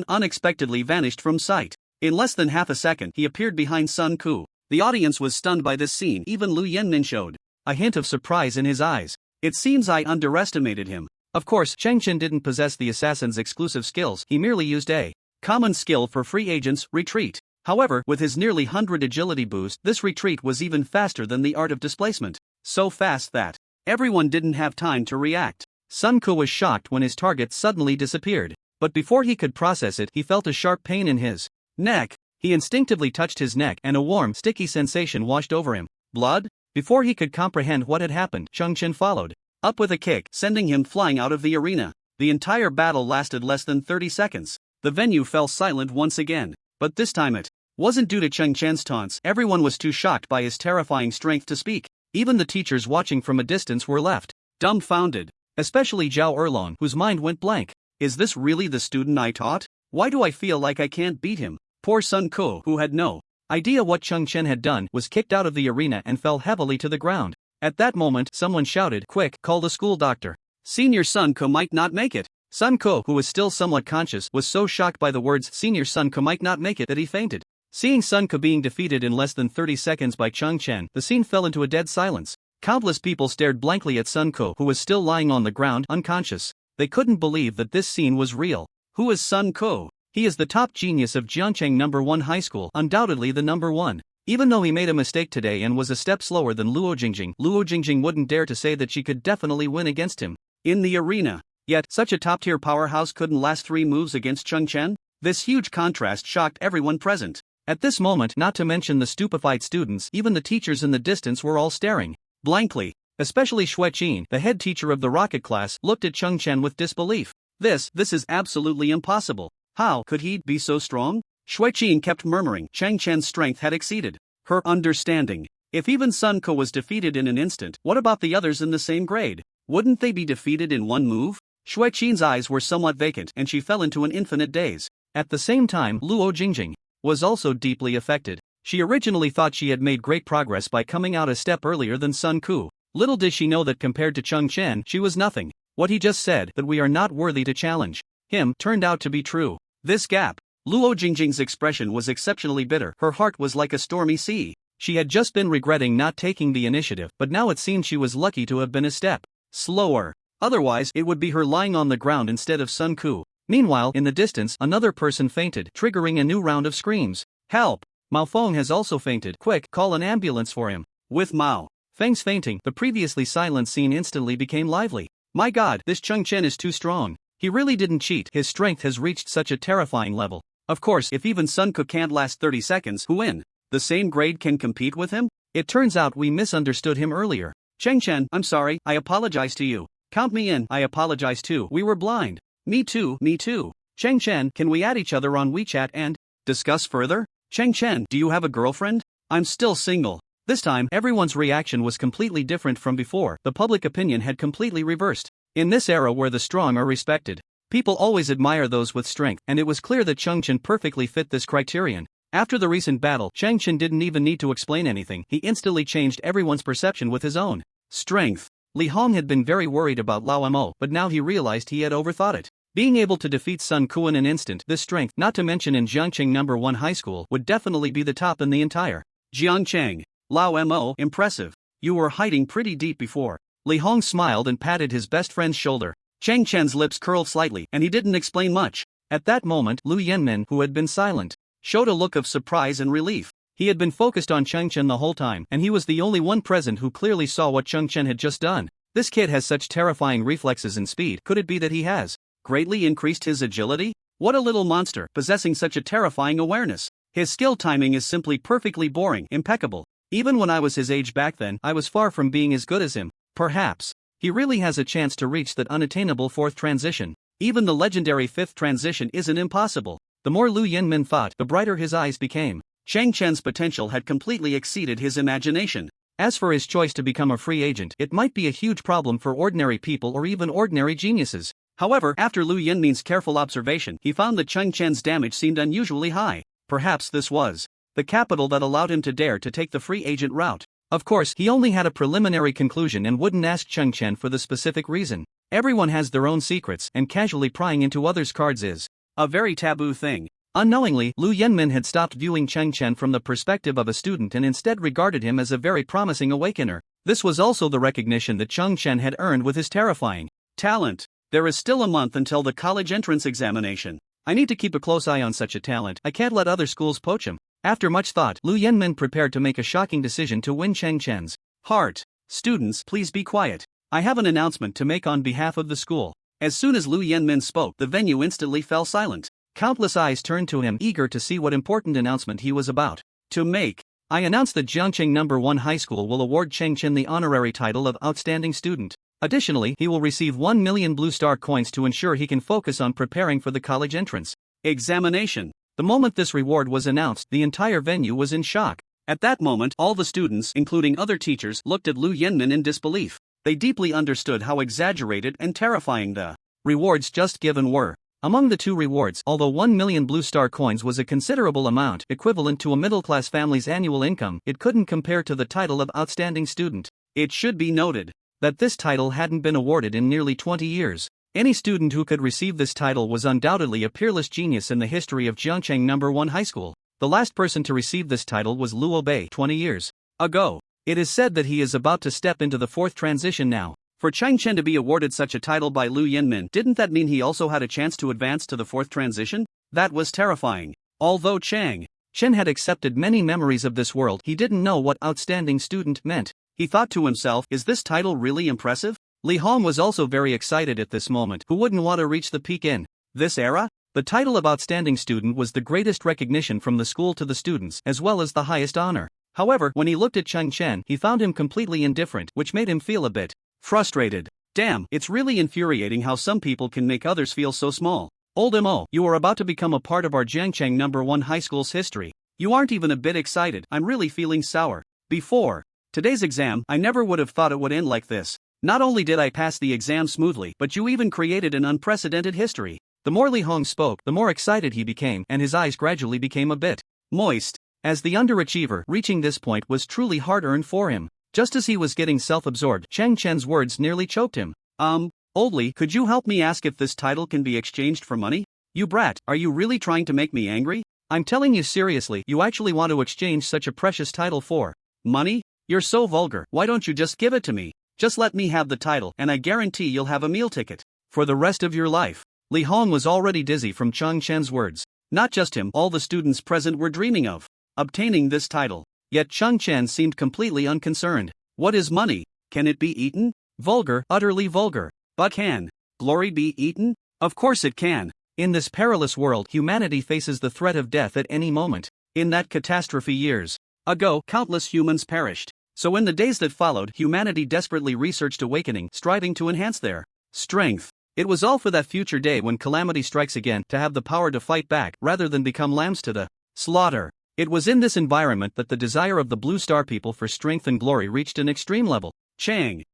unexpectedly vanished from sight. In less than half a second, he appeared behind Sun Ko. The audience was stunned by this scene. Even Lu Yenmin showed a hint of surprise in his eyes. It seems I underestimated him. Of course, Chen didn't possess the assassin's exclusive skills. He merely used a common skill for free agents, retreat. However, with his nearly 100 agility boost, this retreat was even faster than the art of displacement. So fast that everyone didn't have time to react. Sun Ko was shocked when his target suddenly disappeared. But before he could process it, he felt a sharp pain in his neck. He instinctively touched his neck, and a warm, sticky sensation washed over him. Blood? Before he could comprehend what had happened, Chen followed up with a kick, sending him flying out of the arena. The entire battle lasted less than 30 seconds. The venue fell silent once again. But this time it wasn't due to Chen's taunts. Everyone was too shocked by his terrifying strength to speak. Even the teachers watching from a distance were left dumbfounded. Especially Zhao Erlong, whose mind went blank. Is this really the student I taught? Why do I feel like I can't beat him? Poor Sun Ko, who had no idea what Chen had done, was kicked out of the arena and fell heavily to the ground. At that moment, someone shouted, "Quick, call the school doctor. Senior Sun Ko might not make it." Sun Ko, who was still somewhat conscious, was so shocked by the words "Senior Sun Ko might not make it" that he fainted. Seeing Sun Ko being defeated in less than 30 seconds by Chen, the scene fell into a dead silence. Countless people stared blankly at Sun Ko, who was still lying on the ground, unconscious. They couldn't believe that this scene was real. Who is Sun Ko? He is the top genius of Jiancheng No. 1 High School, undoubtedly the number 1. Even though he made a mistake today and was a step slower than Luo Jingjing wouldn't dare to say that she could definitely win against him in the arena. Yet, such a top-tier powerhouse couldn't last 3 moves against Chen? This huge contrast shocked everyone present. At this moment, not to mention the stupefied students, even the teachers in the distance were all staring blankly. Especially Xueqin, the head teacher of the rocket class, looked at Chen with disbelief. This is absolutely impossible. How could he be so strong? Xueqin kept murmuring. Chen's strength had exceeded her understanding. If even Sun Ko was defeated in an instant, what about the others in the same grade? Wouldn't they be defeated in one move? Shui Qin's eyes were somewhat vacant and she fell into an infinite daze. At the same time, Luo Jingjing was also deeply affected. She originally thought she had made great progress by coming out a step earlier than Sun Ku. Little did she know that compared to Cheng Chen, she was nothing. What he just said, that we are not worthy to challenge him, turned out to be true. This gap. Luo Jingjing's expression was exceptionally bitter. Her heart was like a stormy sea. She had just been regretting not taking the initiative, but now it seemed she was lucky to have been a step slower. Otherwise, it would be her lying on the ground instead of Sun Ku. Meanwhile, in the distance, another person fainted, triggering a new round of screams. Help! Mao Feng has also fainted. Quick, call an ambulance for him. With Mao Feng's fainting, the previously silent scene instantly became lively. My god, this Cheng Chen is too strong. He really didn't cheat. His strength has reached such a terrifying level. Of course, if even Sun Ku can't last 30 seconds, who in the same grade can compete with him? It turns out we misunderstood him earlier. Cheng Chen, I'm sorry, I apologize to you. Count me in. I apologize too. We were blind. Me too, me too. Cheng Chen, can we add each other on WeChat and discuss further? Cheng Chen, do you have a girlfriend? I'm still single. This time, everyone's reaction was completely different from before. The public opinion had completely reversed. In this era where the strong are respected, people always admire those with strength, and it was clear that Cheng Chen perfectly fit this criterion. After the recent battle, Cheng Chen didn't even need to explain anything. He instantly changed everyone's perception with his own strength. Li Hong had been very worried about Lao Mo, but now he realized he had overthought it. Being able to defeat Sun Ku in an instant, this strength, not to mention in Jiangcheng No. 1 high school, would definitely be the top in the entire Jiangcheng. Lao Mo, impressive. You were hiding pretty deep before. Li Hong smiled and patted his best friend's shoulder. Cheng Chen's lips curled slightly, and he didn't explain much. At that moment, Lu Yanmin, who had been silent, showed a look of surprise and relief. He had been focused on Cheng Chen the whole time, and he was the only one present who clearly saw what Cheng Chen had just done. This kid has such terrifying reflexes and speed. Could it be that he has greatly increased his agility? What a little monster, possessing such a terrifying awareness. His skill timing is simply perfectly boring, impeccable. Even when I was his age back then, I was far from being as good as him. Perhaps he really has a chance to reach that unattainable fourth transition. Even the legendary fifth transition isn't impossible. The more Lu Yanmin thought, the brighter his eyes became. Cheng Chen's potential had completely exceeded his imagination. As for his choice to become a free agent, it might be a huge problem for ordinary people or even ordinary geniuses. However, after Lu Yanmin's careful observation, he found that Cheng Chen's damage seemed unusually high. Perhaps this was the capital that allowed him to dare to take the free agent route. Of course, he only had a preliminary conclusion and wouldn't ask Cheng Chen for the specific reason. Everyone has their own secrets, and casually prying into others' cards is a very taboo thing. Unknowingly, Lu Yanmin had stopped viewing Cheng Chen from the perspective of a student and instead regarded him as a very promising awakener. This was also the recognition that Cheng Chen had earned with his terrifying talent. There is still a month until the college entrance examination. I need to keep a close eye on such a talent. I can't let other schools poach him. After much thought, Lu Yanmin prepared to make a shocking decision to win Cheng Chen's heart. Students, please be quiet. I have an announcement to make on behalf of the school. As soon as Lu Yanmin spoke, the venue instantly fell silent. Countless eyes turned to him, eager to see what important announcement he was about to make. I announce that Jiangcheng No. 1 High School will award Cheng Chen the honorary title of Outstanding Student. Additionally, he will receive 1 million Blue Star coins to ensure he can focus on preparing for the college entrance examination. The moment this reward was announced, the entire venue was in shock. At that moment, all the students, including other teachers, looked at Lu Yanmin in disbelief. They deeply understood how exaggerated and terrifying the rewards just given were. Among the two rewards, although 1 million Blue Star coins was a considerable amount, equivalent to a middle-class family's annual income, it couldn't compare to the title of Outstanding Student. It should be noted that this title hadn't been awarded in nearly 20 years. Any student who could receive this title was undoubtedly a peerless genius in the history of Jiangcheng No. 1 High School. The last person to receive this title was Luo Bei 20 years ago. It is said that he is about to step into the fourth transition now. For Cheng Chen to be awarded such a title by Lu Yanmin, didn't that mean he also had a chance to advance to the fourth transition? That was terrifying. Although Cheng Chen had accepted many memories of this world, he didn't know what outstanding student meant. He thought to himself, is this title really impressive? Li Hong was also very excited at this moment. Who wouldn't want to reach the peak in this era? The title of outstanding student was the greatest recognition from the school to the students, as well as the highest honor. However, when he looked at Cheng Chen, he found him completely indifferent, which made him feel a bit frustrated. Damn, it's really infuriating how some people can make others feel so small. Old Mo, you are about to become a part of our Jiangcheng No. 1 High School's history. You aren't even a bit excited. I'm really feeling sour. Before today's exam, I never would have thought it would end like this. Not only did I pass the exam smoothly, but you even created an unprecedented history. The more Li Hong spoke, the more excited he became, and his eyes gradually became a bit moist. As the underachiever, reaching this point was truly hard-earned for him. Just as he was getting self-absorbed, Chang Chen's words nearly choked him. Old Li, could you help me ask if this title can be exchanged for money? You brat, are you really trying to make me angry? I'm telling you seriously, you actually want to exchange such a precious title for money? You're so vulgar, why don't you just give it to me? Just let me have the title, and I guarantee you'll have a meal ticket for the rest of your life. Li Hong was already dizzy from Chang Chen's words. Not just him, all the students present were dreaming of obtaining this title. Yet Chang Chen seemed completely unconcerned. What is money? Can it be eaten? Vulgar, utterly vulgar. But can glory be eaten? Of course it can. In this perilous world, humanity faces the threat of death at any moment. In that catastrophe years ago, countless humans perished. So in the days that followed, humanity desperately researched awakening, striving to enhance their strength. It was all for that future day when calamity strikes again, to have the power to fight back, rather than become lambs to the slaughter. It was in this environment that the desire of the Blue Star people for strength and glory reached an extreme level. Chen,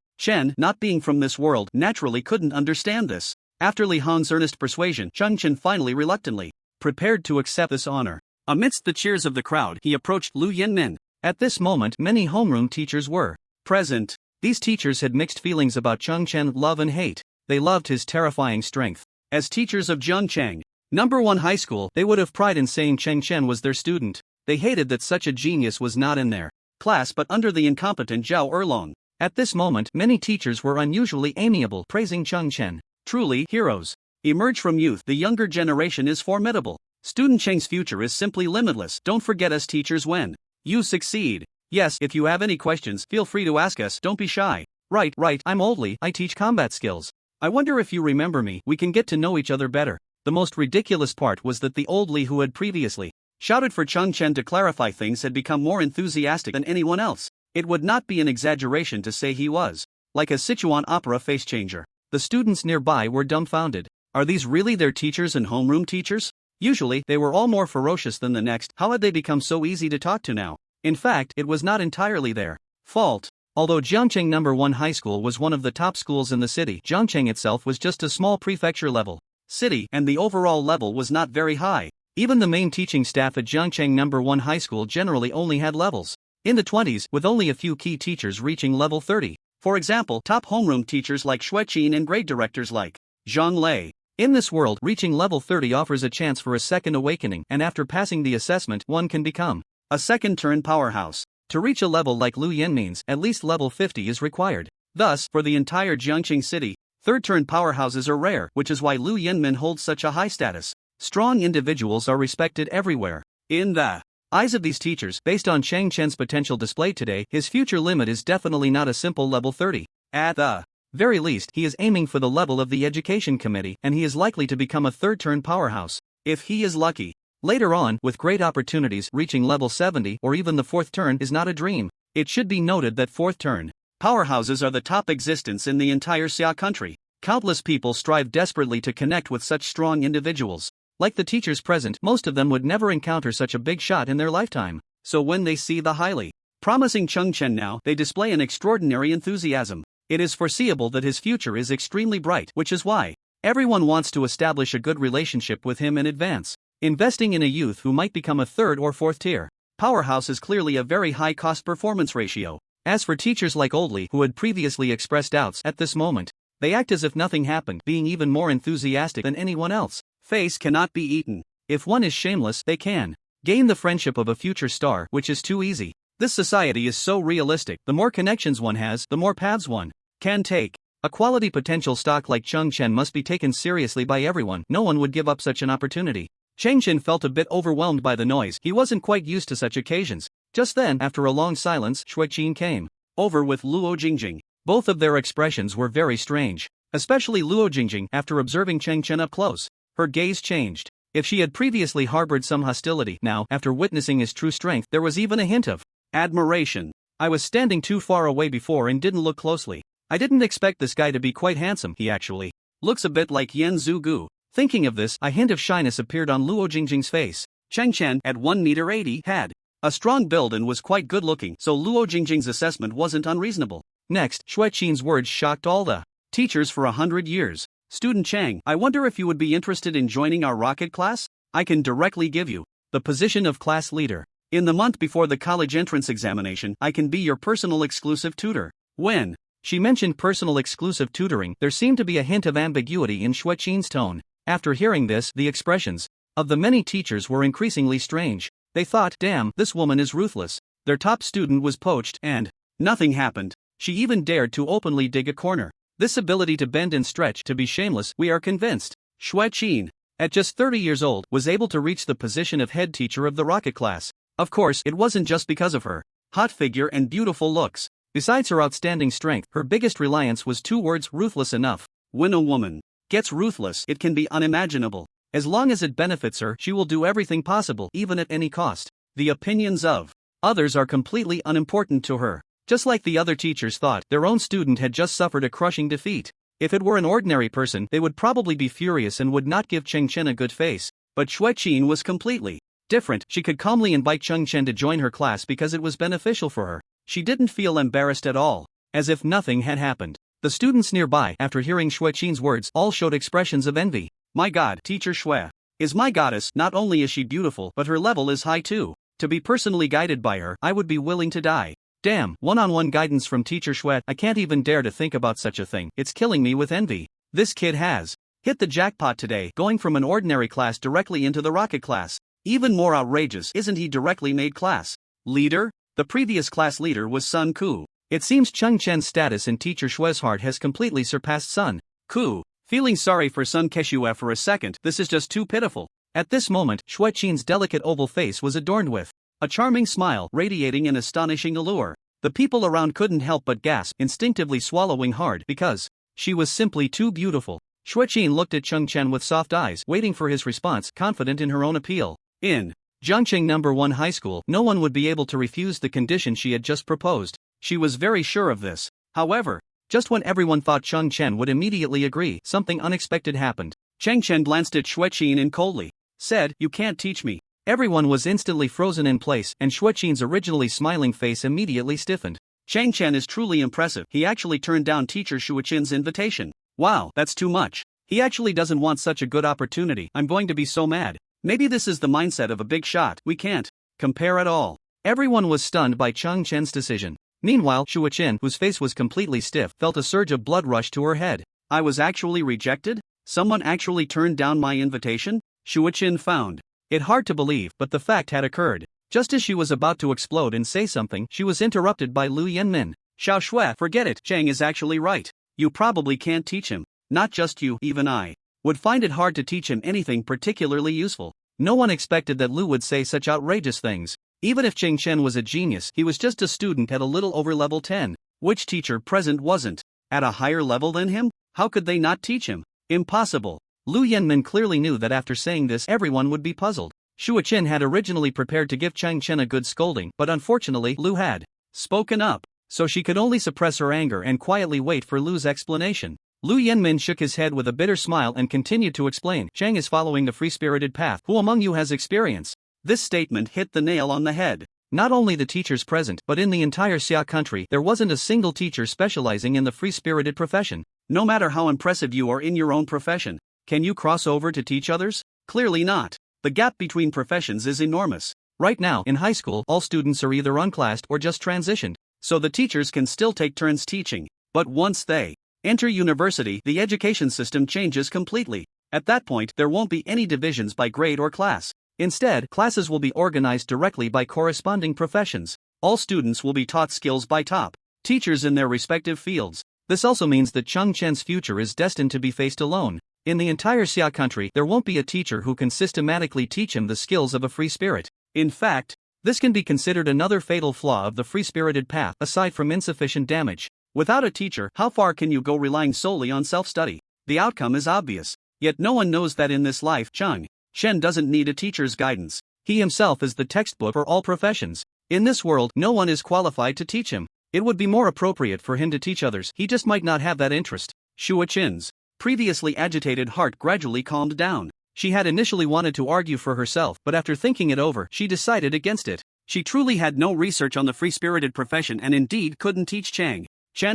not being from this world, naturally couldn't understand this. After Li Hong's earnest persuasion, Chen finally reluctantly prepared to accept this honor. Amidst the cheers of the crowd, he approached Lu Yinmin. At this moment, many homeroom teachers were present. These teachers had mixed feelings about Chang Chen, love and hate. They loved his terrifying strength. As teachers of Zhongcheng #1 high school, they would have pride in saying Chang Chen was their student. They hated that such a genius was not in their class but under the incompetent Zhao Erlong. At this moment, many teachers were unusually amiable, praising Chang Chen. Truly, heroes emerge from youth. The younger generation is formidable. Student Cheng's future is simply limitless. Don't forget us teachers when you succeed. Yes, if you have any questions, feel free to ask us, don't be shy. Right, I'm Old Li, I teach combat skills. I wonder if you remember me, we can get to know each other better. The most ridiculous part was that the Old Li who had previously shouted for Chang Chen to clarify things had become more enthusiastic than anyone else. It would not be an exaggeration to say he was like a Sichuan opera face changer. The students nearby were dumbfounded. Are these really their teachers and homeroom teachers? Usually, they were all more ferocious than the next. How had they become so easy to talk to now? In fact, it was not entirely their fault. Although Zhongcheng #1 High School was one of the top schools in the city, Zhongcheng itself was just a small prefecture-level city, and the overall level was not very high. Even the main teaching staff at Zhongcheng #1 High School generally only had levels in the 20s, with only a few key teachers reaching level 30. For example, top homeroom teachers like Xueqin and grade directors like Zhang Lei. In this world, reaching level 30 offers a chance for a second awakening, and after passing the assessment, one can become a second-turn powerhouse. To reach a level like Lu Yinmin's, at least level 50 is required. Thus, for the entire Jiangqing city, third-turn powerhouses are rare, which is why Lu Yinmin holds such a high status. Strong individuals are respected everywhere. In the eyes of these teachers, based on Chang Chen's potential displayed today, his future limit is definitely not a simple level 30. At the very least, he is aiming for the level of the education committee, and he is likely to become a third-turn powerhouse. If he is lucky. Later on, with great opportunities, reaching level 70 or even the fourth turn is not a dream. It should be noted that fourth turn powerhouses are the top existence in the entire Xia country. Countless people strive desperately to connect with such strong individuals. Like the teachers present, most of them would never encounter such a big shot in their lifetime. So when they see the highly promising Chang Chen now, they display an extraordinary enthusiasm. It is foreseeable that his future is extremely bright, which is why everyone wants to establish a good relationship with him in advance. Investing in a youth who might become a third or fourth tier powerhouse is clearly a very high cost-performance ratio. As for teachers like Old Li, who had previously expressed doubts, at this moment, they act as if nothing happened, being even more enthusiastic than anyone else. Face cannot be eaten. If one is shameless, they can gain the friendship of a future star, which is too easy. This society is so realistic. The more connections one has, the more paths one can take. A quality potential stock like Chang Chen must be taken seriously by everyone. No one would give up such an opportunity. Chang Chen felt a bit overwhelmed by the noise. He wasn't quite used to such occasions. Just then, after a long silence, Xueqin came over with Luo Jingjing. Both of their expressions were very strange. Especially Luo Jingjing, after observing Chang Chen up close. Her gaze changed. If she had previously harbored some hostility, now, after witnessing his true strength, there was even a hint of admiration. I was standing too far away before and didn't look closely. I didn't expect this guy to be quite handsome. He actually looks a bit like Yan Zugu. Thinking of this, a hint of shyness appeared on Luo Jingjing's face. Chang Chen, at 1 meter 80, had A strong build and was quite good looking, so Luo Jingjing's assessment wasn't unreasonable. Next, Xue Qin's words shocked all the teachers for 100 years. Student Chang, I wonder if you would be interested in joining our rocket class? I can directly give you the position of class leader. In the month before the college entrance examination, I can be your personal exclusive tutor. When she mentioned personal exclusive tutoring, there seemed to be a hint of ambiguity in Xue Qin's tone. After hearing this, the expressions of the many teachers were increasingly strange. They thought, damn, this woman is ruthless. Their top student was poached, and nothing happened. She even dared to openly dig a corner. This ability to bend and stretch to be shameless, we are convinced. Xue Qin, at just 30 years old, was able to reach the position of head teacher of the rocket class. Of course, it wasn't just because of her hot figure and beautiful looks. Besides her outstanding strength, her biggest reliance was two words: ruthless enough. When a woman gets ruthless, it can be unimaginable. As long as it benefits her, she will do everything possible, even at any cost. The opinions of others are completely unimportant to her. Just like the other teachers thought, their own student had just suffered a crushing defeat. If it were an ordinary person, they would probably be furious and would not give Cheng Chen a good face. But Xue Qin was completely different. She could calmly invite Cheng Chen to join her class because it was beneficial for her. She didn't feel embarrassed at all, as if nothing had happened. The students nearby, after hearing Xue Qin's words, all showed expressions of envy. My god, Teacher Xue is my goddess. Not only is she beautiful, but her level is high too. To be personally guided by her, I would be willing to die. Damn, one-on-one guidance from Teacher Xue. I can't even dare to think about such a thing. It's killing me with envy. This kid has hit the jackpot today, going from an ordinary class directly into the rocket class. Even more outrageous, isn't he directly made class leader? The previous class leader was Sun Ku. It seems Cheng Chen's status in Teacher Xue's heart has completely surpassed Sun Ku. Feeling sorry for Sun Keshue for a second, this is just too pitiful. At this moment, Xue Qin's delicate oval face was adorned with a charming smile, radiating an astonishing allure. The people around couldn't help but gasp, instinctively swallowing hard because she was simply too beautiful. Xue Qin looked at Cheng Chen with soft eyes, waiting for his response, confident in her own appeal. In Jiangqing No. 1 High School, no one would be able to refuse the condition she had just proposed. She was very sure of this. However, just when everyone thought Cheng Chen would immediately agree, something unexpected happened. Cheng Chen glanced at Xue Qin and coldly said, "You can't teach me." Everyone was instantly frozen in place, and Xue Qin's originally smiling face immediately stiffened. Cheng Chen is truly impressive. He actually turned down Teacher Xue Qin's invitation. Wow, that's too much. He actually doesn't want such a good opportunity. I'm going to be so mad. Maybe this is the mindset of a big shot. We can't compare at all. Everyone was stunned by Cheng Chen's decision. Meanwhile, Xue Qin, whose face was completely stiff, felt a surge of blood rush to her head. I was actually rejected? Someone actually turned down my invitation? Xue Qin found it hard to believe, but the fact had occurred. Just as she was about to explode and say something, she was interrupted by Lu Yanmin. Xiao Xue, forget it. Chang is actually right. You probably can't teach him. Not just you, even I would find it hard to teach him anything particularly useful. No one expected that Lu would say such outrageous things. Even if Cheng Chen was a genius, he was just a student at a little over level 10. Which teacher present wasn't at a higher level than him? How could they not teach him? Impossible. Lu Yanmin clearly knew that after saying this, everyone would be puzzled. Xue Qin had originally prepared to give Cheng Chen a good scolding, but unfortunately, Lu had spoken up, so she could only suppress her anger and quietly wait for Lu's explanation. Lu Yanmin shook his head with a bitter smile and continued to explain. Cheng is following the free-spirited path. Who among you has experience? This statement hit the nail on the head. Not only the teachers present, but in the entire Xia country, there wasn't a single teacher specializing in the free-spirited profession. No matter how impressive you are in your own profession, can you cross over to teach others? Clearly not. The gap between professions is enormous. Right now, in high school, all students are either unclassed or just transitioned, so the teachers can still take turns teaching. But once they enter university, the education system changes completely. At that point, there won't be any divisions by grade or class. Instead, classes will be organized directly by corresponding professions. All students will be taught skills by top teachers in their respective fields. This also means that Cheng Chen's future is destined to be faced alone. In the entire Xia country, there won't be a teacher who can systematically teach him the skills of a free spirit. In fact, this can be considered another fatal flaw of the free-spirited path, aside from insufficient damage. Without a teacher, how far can you go relying solely on self-study? The outcome is obvious. Yet no one knows that in this life, Cheng Chen doesn't need a teacher's guidance. He himself is the textbook for all professions. In this world, no one is qualified to teach him. It would be more appropriate for him to teach others. He just might not have that interest. Xue Qin's previously agitated heart gradually calmed down. She had initially wanted to argue for herself, but after thinking it over, she decided against it. She truly had no research on the free-spirited profession and indeed couldn't teach Chen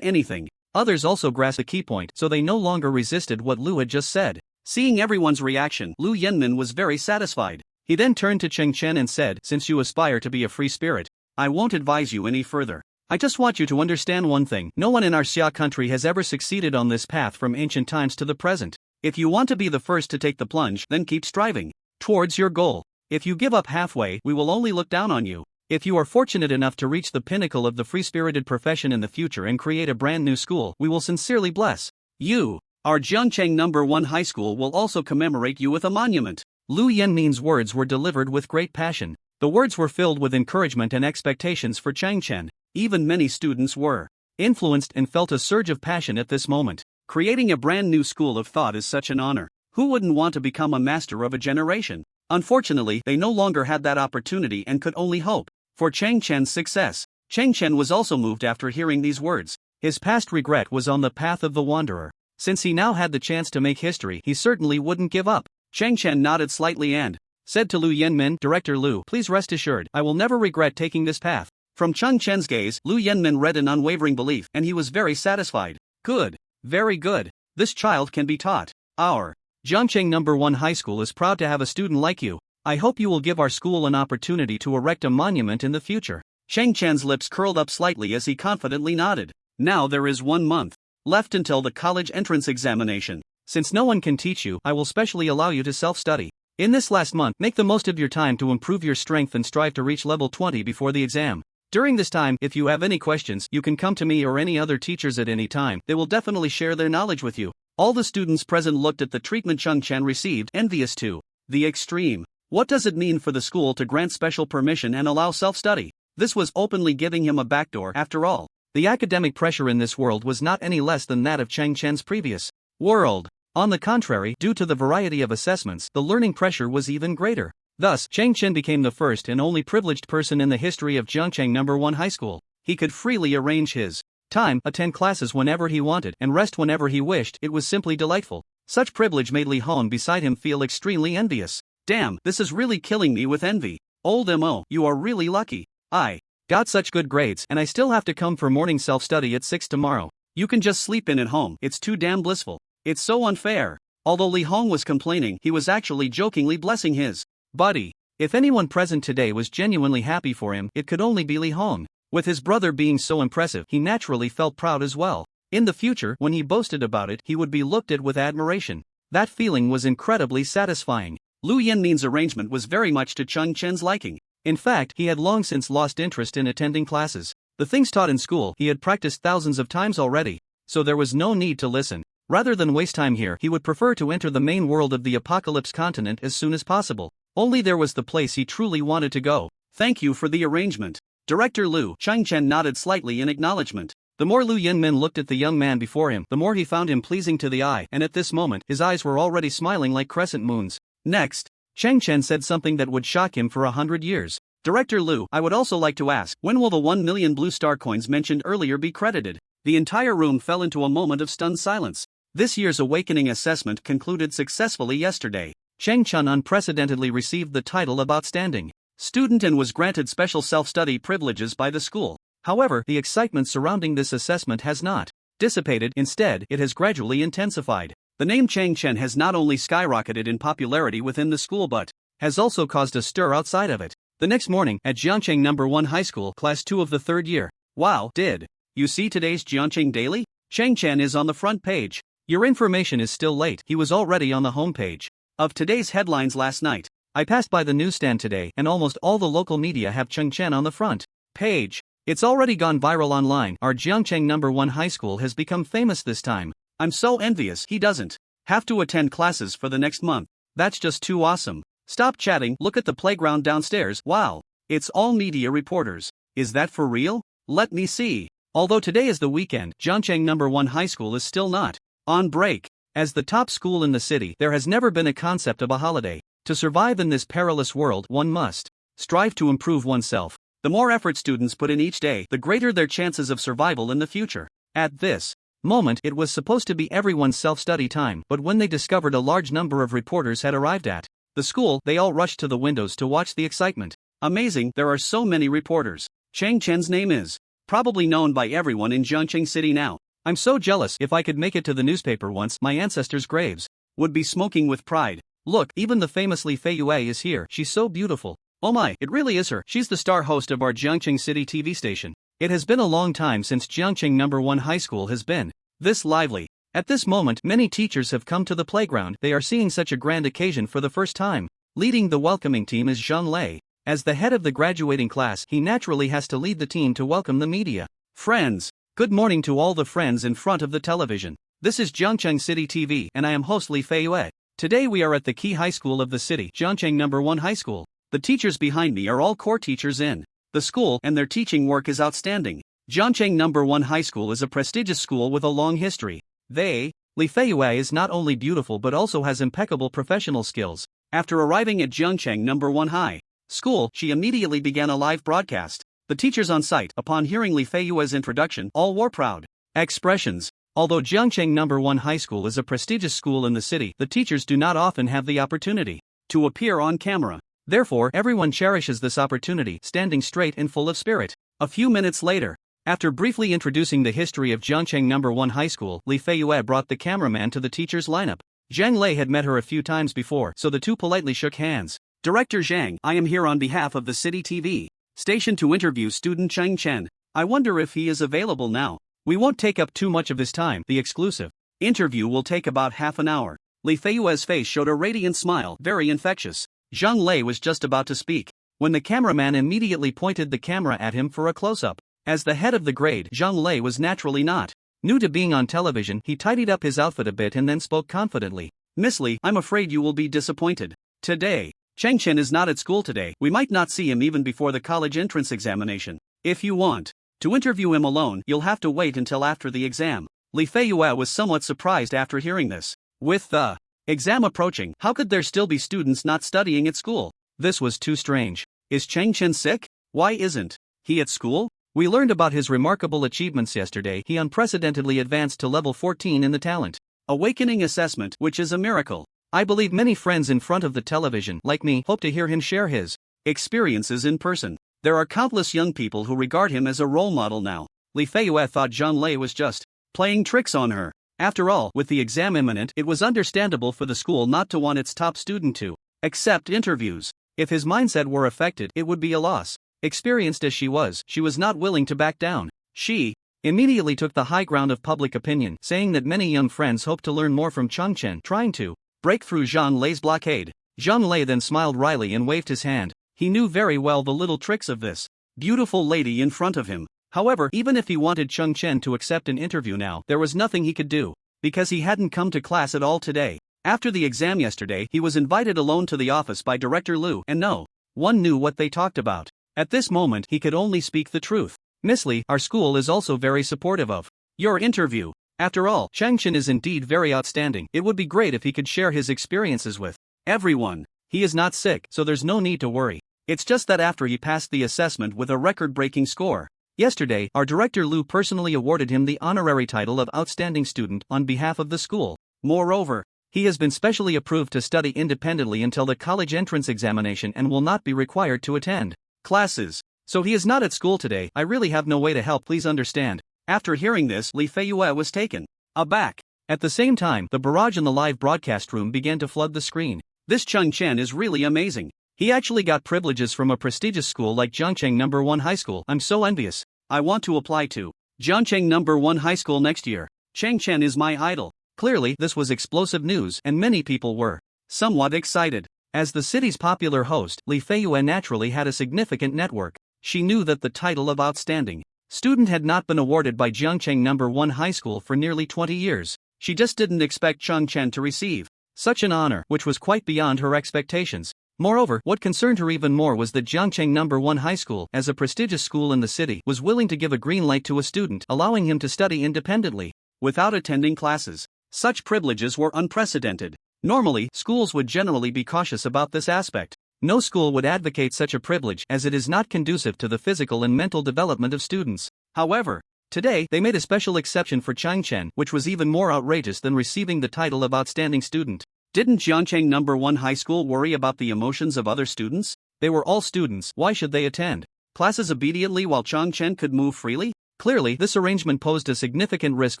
anything. Others also grasped the key point, so they no longer resisted what Lu had just said. Seeing everyone's reaction, Lu Yenmin was very satisfied. He then turned to Chen and said, "Since you aspire to be a free spirit, I won't advise you any further. I just want you to understand one thing. No one in our Xia country has ever succeeded on this path from ancient times to the present. If you want to be the first to take the plunge, then keep striving towards your goal. If you give up halfway, we will only look down on you. If you are fortunate enough to reach the pinnacle of the free-spirited profession in the future and create a brand new school, we will sincerely bless you. Our Jiangcheng No. 1 high school will also commemorate you with a monument." Lu Yenmin's words were delivered with great passion. The words were filled with encouragement and expectations for Chen. Even many students were influenced and felt a surge of passion at this moment. Creating a brand new school of thought is such an honor. Who wouldn't want to become a master of a generation? Unfortunately, they no longer had that opportunity and could only hope for Chen's success. Chen was also moved after hearing these words. His past regret was on the path of the wanderer. Since he now had the chance to make history, he certainly wouldn't give up. Chen nodded slightly and said to Lu Yenmin, "Director Lu, please rest assured, I will never regret taking this path." From Chen's gaze, Lu Yenmin read an unwavering belief, and he was very satisfied. "Good. Very good. This child can be taught. Our Jiangcheng No. 1 High School is proud to have a student like you. I hope you will give our school an opportunity to erect a monument in the future." Chen's lips curled up slightly as he confidently nodded. Now there is 1 month left until the college entrance examination. Since no one can teach you, I will specially allow you to self-study. In this last month, make the most of your time to improve your strength and strive to reach level 20 before the exam. During this time, if you have any questions, you can come to me or any other teachers at any time. They will definitely share their knowledge with you. All the students present looked at the treatment Chen received, envious to the extreme. What does it mean for the school to grant special permission and allow self-study? This was openly giving him a backdoor after all. The academic pressure in this world was not any less than that of Chen's previous world. On the contrary, due to the variety of assessments, the learning pressure was even greater. Thus, Chen became the first and only privileged person in the history of Jiangcheng No. 1 High School. He could freely arrange his time, attend classes whenever he wanted, and rest whenever he wished. It was simply delightful. Such privilege made Li Hong beside him feel extremely envious. "Damn, this is really killing me with envy. Old Mo, you are really lucky. I got such good grades, and I still have to come for morning self-study at 6 tomorrow. You can just sleep in at home. It's too damn blissful. It's so unfair." Although Li Hong was complaining, he was actually jokingly blessing his buddy. If anyone present today was genuinely happy for him, it could only be Li Hong. With his brother being so impressive, he naturally felt proud as well. In the future, when he boasted about it, he would be looked at with admiration. That feeling was incredibly satisfying. Lu Yenmin's arrangement was very much to Chen's liking. In fact, he had long since lost interest in attending classes. The things taught in school, he had practiced thousands of times already, so there was no need to listen. Rather than waste time here, he would prefer to enter the main world of the Apocalypse continent as soon as possible. Only there was the place he truly wanted to go. "Thank you for the arrangement, Director Lu." Chen nodded slightly in acknowledgement. The more Lu Yenmin looked at the young man before him, the more he found him pleasing to the eye, and at this moment, his eyes were already smiling like crescent moons. Next, Chen said something that would shock him for 100 years. "Director Lu, I would also like to ask, when will the 1 million blue star coins mentioned earlier be credited?" The entire room fell into a moment of stunned silence. This year's Awakening assessment concluded successfully yesterday. Chen unprecedentedly received the title of Outstanding Student and was granted special self-study privileges by the school. However, the excitement surrounding this assessment has not dissipated. Instead, it has gradually intensified. The name Chen has not only skyrocketed in popularity within the school but has also caused a stir outside of it. The next morning, at Jiangcheng No. 1 High School, Class 2 of the 3rd year. "Wow, did you see today's Jiangcheng Daily? Chen is on the front page." "Your information is still late. He was already on the homepage of today's headlines last night. I passed by the newsstand today, and almost all the local media have Chen on the front page. It's already gone viral online. Our Jiangcheng No. 1 High School has become famous this time. I'm so envious he doesn't have to attend classes for the next month. That's just too awesome. Stop chatting, look at the playground downstairs. Wow, it's all media reporters. Is that for real? Let me see." Although today is the weekend, Jiangcheng No. 1 High School is still not on break. As the top school in the city, there has never been a concept of a holiday. To survive in this perilous world, one must strive to improve oneself. The more effort students put in each day, the greater their chances of survival in the future. At this moment, it was supposed to be everyone's self-study time, but when they discovered a large number of reporters had arrived at the school, they all rushed to the windows to watch the excitement. Amazing, there are so many reporters. Chen's name is probably known by everyone in Jiangcheng City now. I'm so jealous. If I could make it to the newspaper once, my ancestors' graves would be smoking with pride. Look, even the famous Li Feiyue is here. She's so beautiful. Oh my, it really is her. She's the star host of our Jiangcheng City TV station. It has been a long time since Jiangcheng No. 1 High School has been this lively. At this moment, many teachers have come to the playground. They are seeing such a grand occasion for the first time. Leading the welcoming team is Zhang Lei. As the head of the graduating class, he naturally has to lead the team to welcome the media. Friends, good morning to all the friends in front of the television. This is Jiangcheng City TV and I am host Li Feiyue. Today we are at the key high school of the city, Jiangcheng No. 1 High School. The teachers behind me are all core teachers in the school and their teaching work is outstanding. Jiangcheng No. 1 High School is a prestigious school with a long history. Li Feiyue is not only beautiful but also has impeccable professional skills. After arriving at Jiangcheng No. 1 High School, she immediately began a live broadcast. The teachers on site, upon hearing Li Feiyue's introduction, all wore proud expressions. Although Jiangcheng No. 1 High School is a prestigious school in the city, the teachers do not often have the opportunity to appear on camera. Therefore, everyone cherishes this opportunity, standing straight and full of spirit. A few minutes later, after briefly introducing the history of Jiangcheng No. 1 High School, Li Feiyue brought the cameraman to the teachers' lineup. Zhang Lei had met her a few times before, so the two politely shook hands. Director Zhang, I am here on behalf of the City TV station to interview student Chen. I wonder if he is available now. We won't take up too much of his time. The exclusive interview will take about half an hour. Li Feiyue's face showed a radiant smile, very infectious. Zhang Lei was just about to speak when the cameraman immediately pointed the camera at him for a close-up. As the head of the grade, Zhang Lei was naturally not new to being on television. He tidied up his outfit a bit and then spoke confidently. Miss Li, I'm afraid you will be disappointed. Today, Chen is not at school today. We might not see him even before the college entrance examination. If you want to interview him alone, you'll have to wait until after the exam. Li Feiyue was somewhat surprised after hearing this. With the exam approaching, how could there still be students not studying at school? This was too strange. Is Chen sick? Why isn't he at school? We learned about his remarkable achievements yesterday. He unprecedentedly advanced to level 14 in the talent awakening assessment, which is a miracle. I believe many friends in front of the television, like me, hope to hear him share his experiences in person. There are countless young people who regard him as a role model now. Li Feiyue thought Zhang Lei was just playing tricks on her. After all, with the exam imminent, it was understandable for the school not to want its top student to accept interviews. If his mindset were affected, it would be a loss. Experienced as she was not willing to back down. She immediately took the high ground of public opinion, saying that many young friends hope to learn more from Chen, trying to break through Zhang Lei's blockade. Zhang Lei then smiled wryly and waved his hand. He knew very well the little tricks of this beautiful lady in front of him. However, even if he wanted Chen to accept an interview now, there was nothing he could do, because he hadn't come to class at all today. After the exam yesterday, he was invited alone to the office by Director Liu, and no one knew what they talked about. At this moment, he could only speak the truth. Miss Li, our school is also very supportive of your interview. After all, Chen is indeed very outstanding. It would be great if he could share his experiences with everyone. He is not sick, so there's no need to worry. It's just that after he passed the assessment with a record-breaking score yesterday, our director Liu personally awarded him the honorary title of Outstanding Student on behalf of the school. Moreover, he has been specially approved to study independently until the college entrance examination and will not be required to attend classes. So he is not at school today. I really have no way to help, please understand. After hearing this, Li Feiyue was taken aback. At the same time, the barrage in the live broadcast room began to flood the screen. This Chen is really amazing. He actually got privileges from a prestigious school like Jiangcheng No. 1 High School. I'm so envious. I want to apply to Jiangcheng No. 1 High School next year. Chen is my idol. Clearly, this was explosive news, and many people were somewhat excited. As the city's popular host, Li Feiyue naturally had a significant network. She knew that the title of Outstanding Student had not been awarded by Jiangcheng No. 1 High School for nearly 20 years. She just didn't expect Chen to receive such an honor, which was quite beyond her expectations. Moreover, what concerned her even more was that Jiangcheng No. 1 High School, as a prestigious school in the city, was willing to give a green light to a student, allowing him to study independently without attending classes. Such privileges were unprecedented. Normally, schools would generally be cautious about this aspect. No school would advocate such a privilege, as it is not conducive to the physical and mental development of students. However, today, they made a special exception for Chen, which was even more outrageous than receiving the title of Outstanding Student. Didn't Jiangcheng No. 1 High School worry about the emotions of other students? They were all students, why should they attend classes obediently while Chen could move freely? Clearly, this arrangement posed a significant risk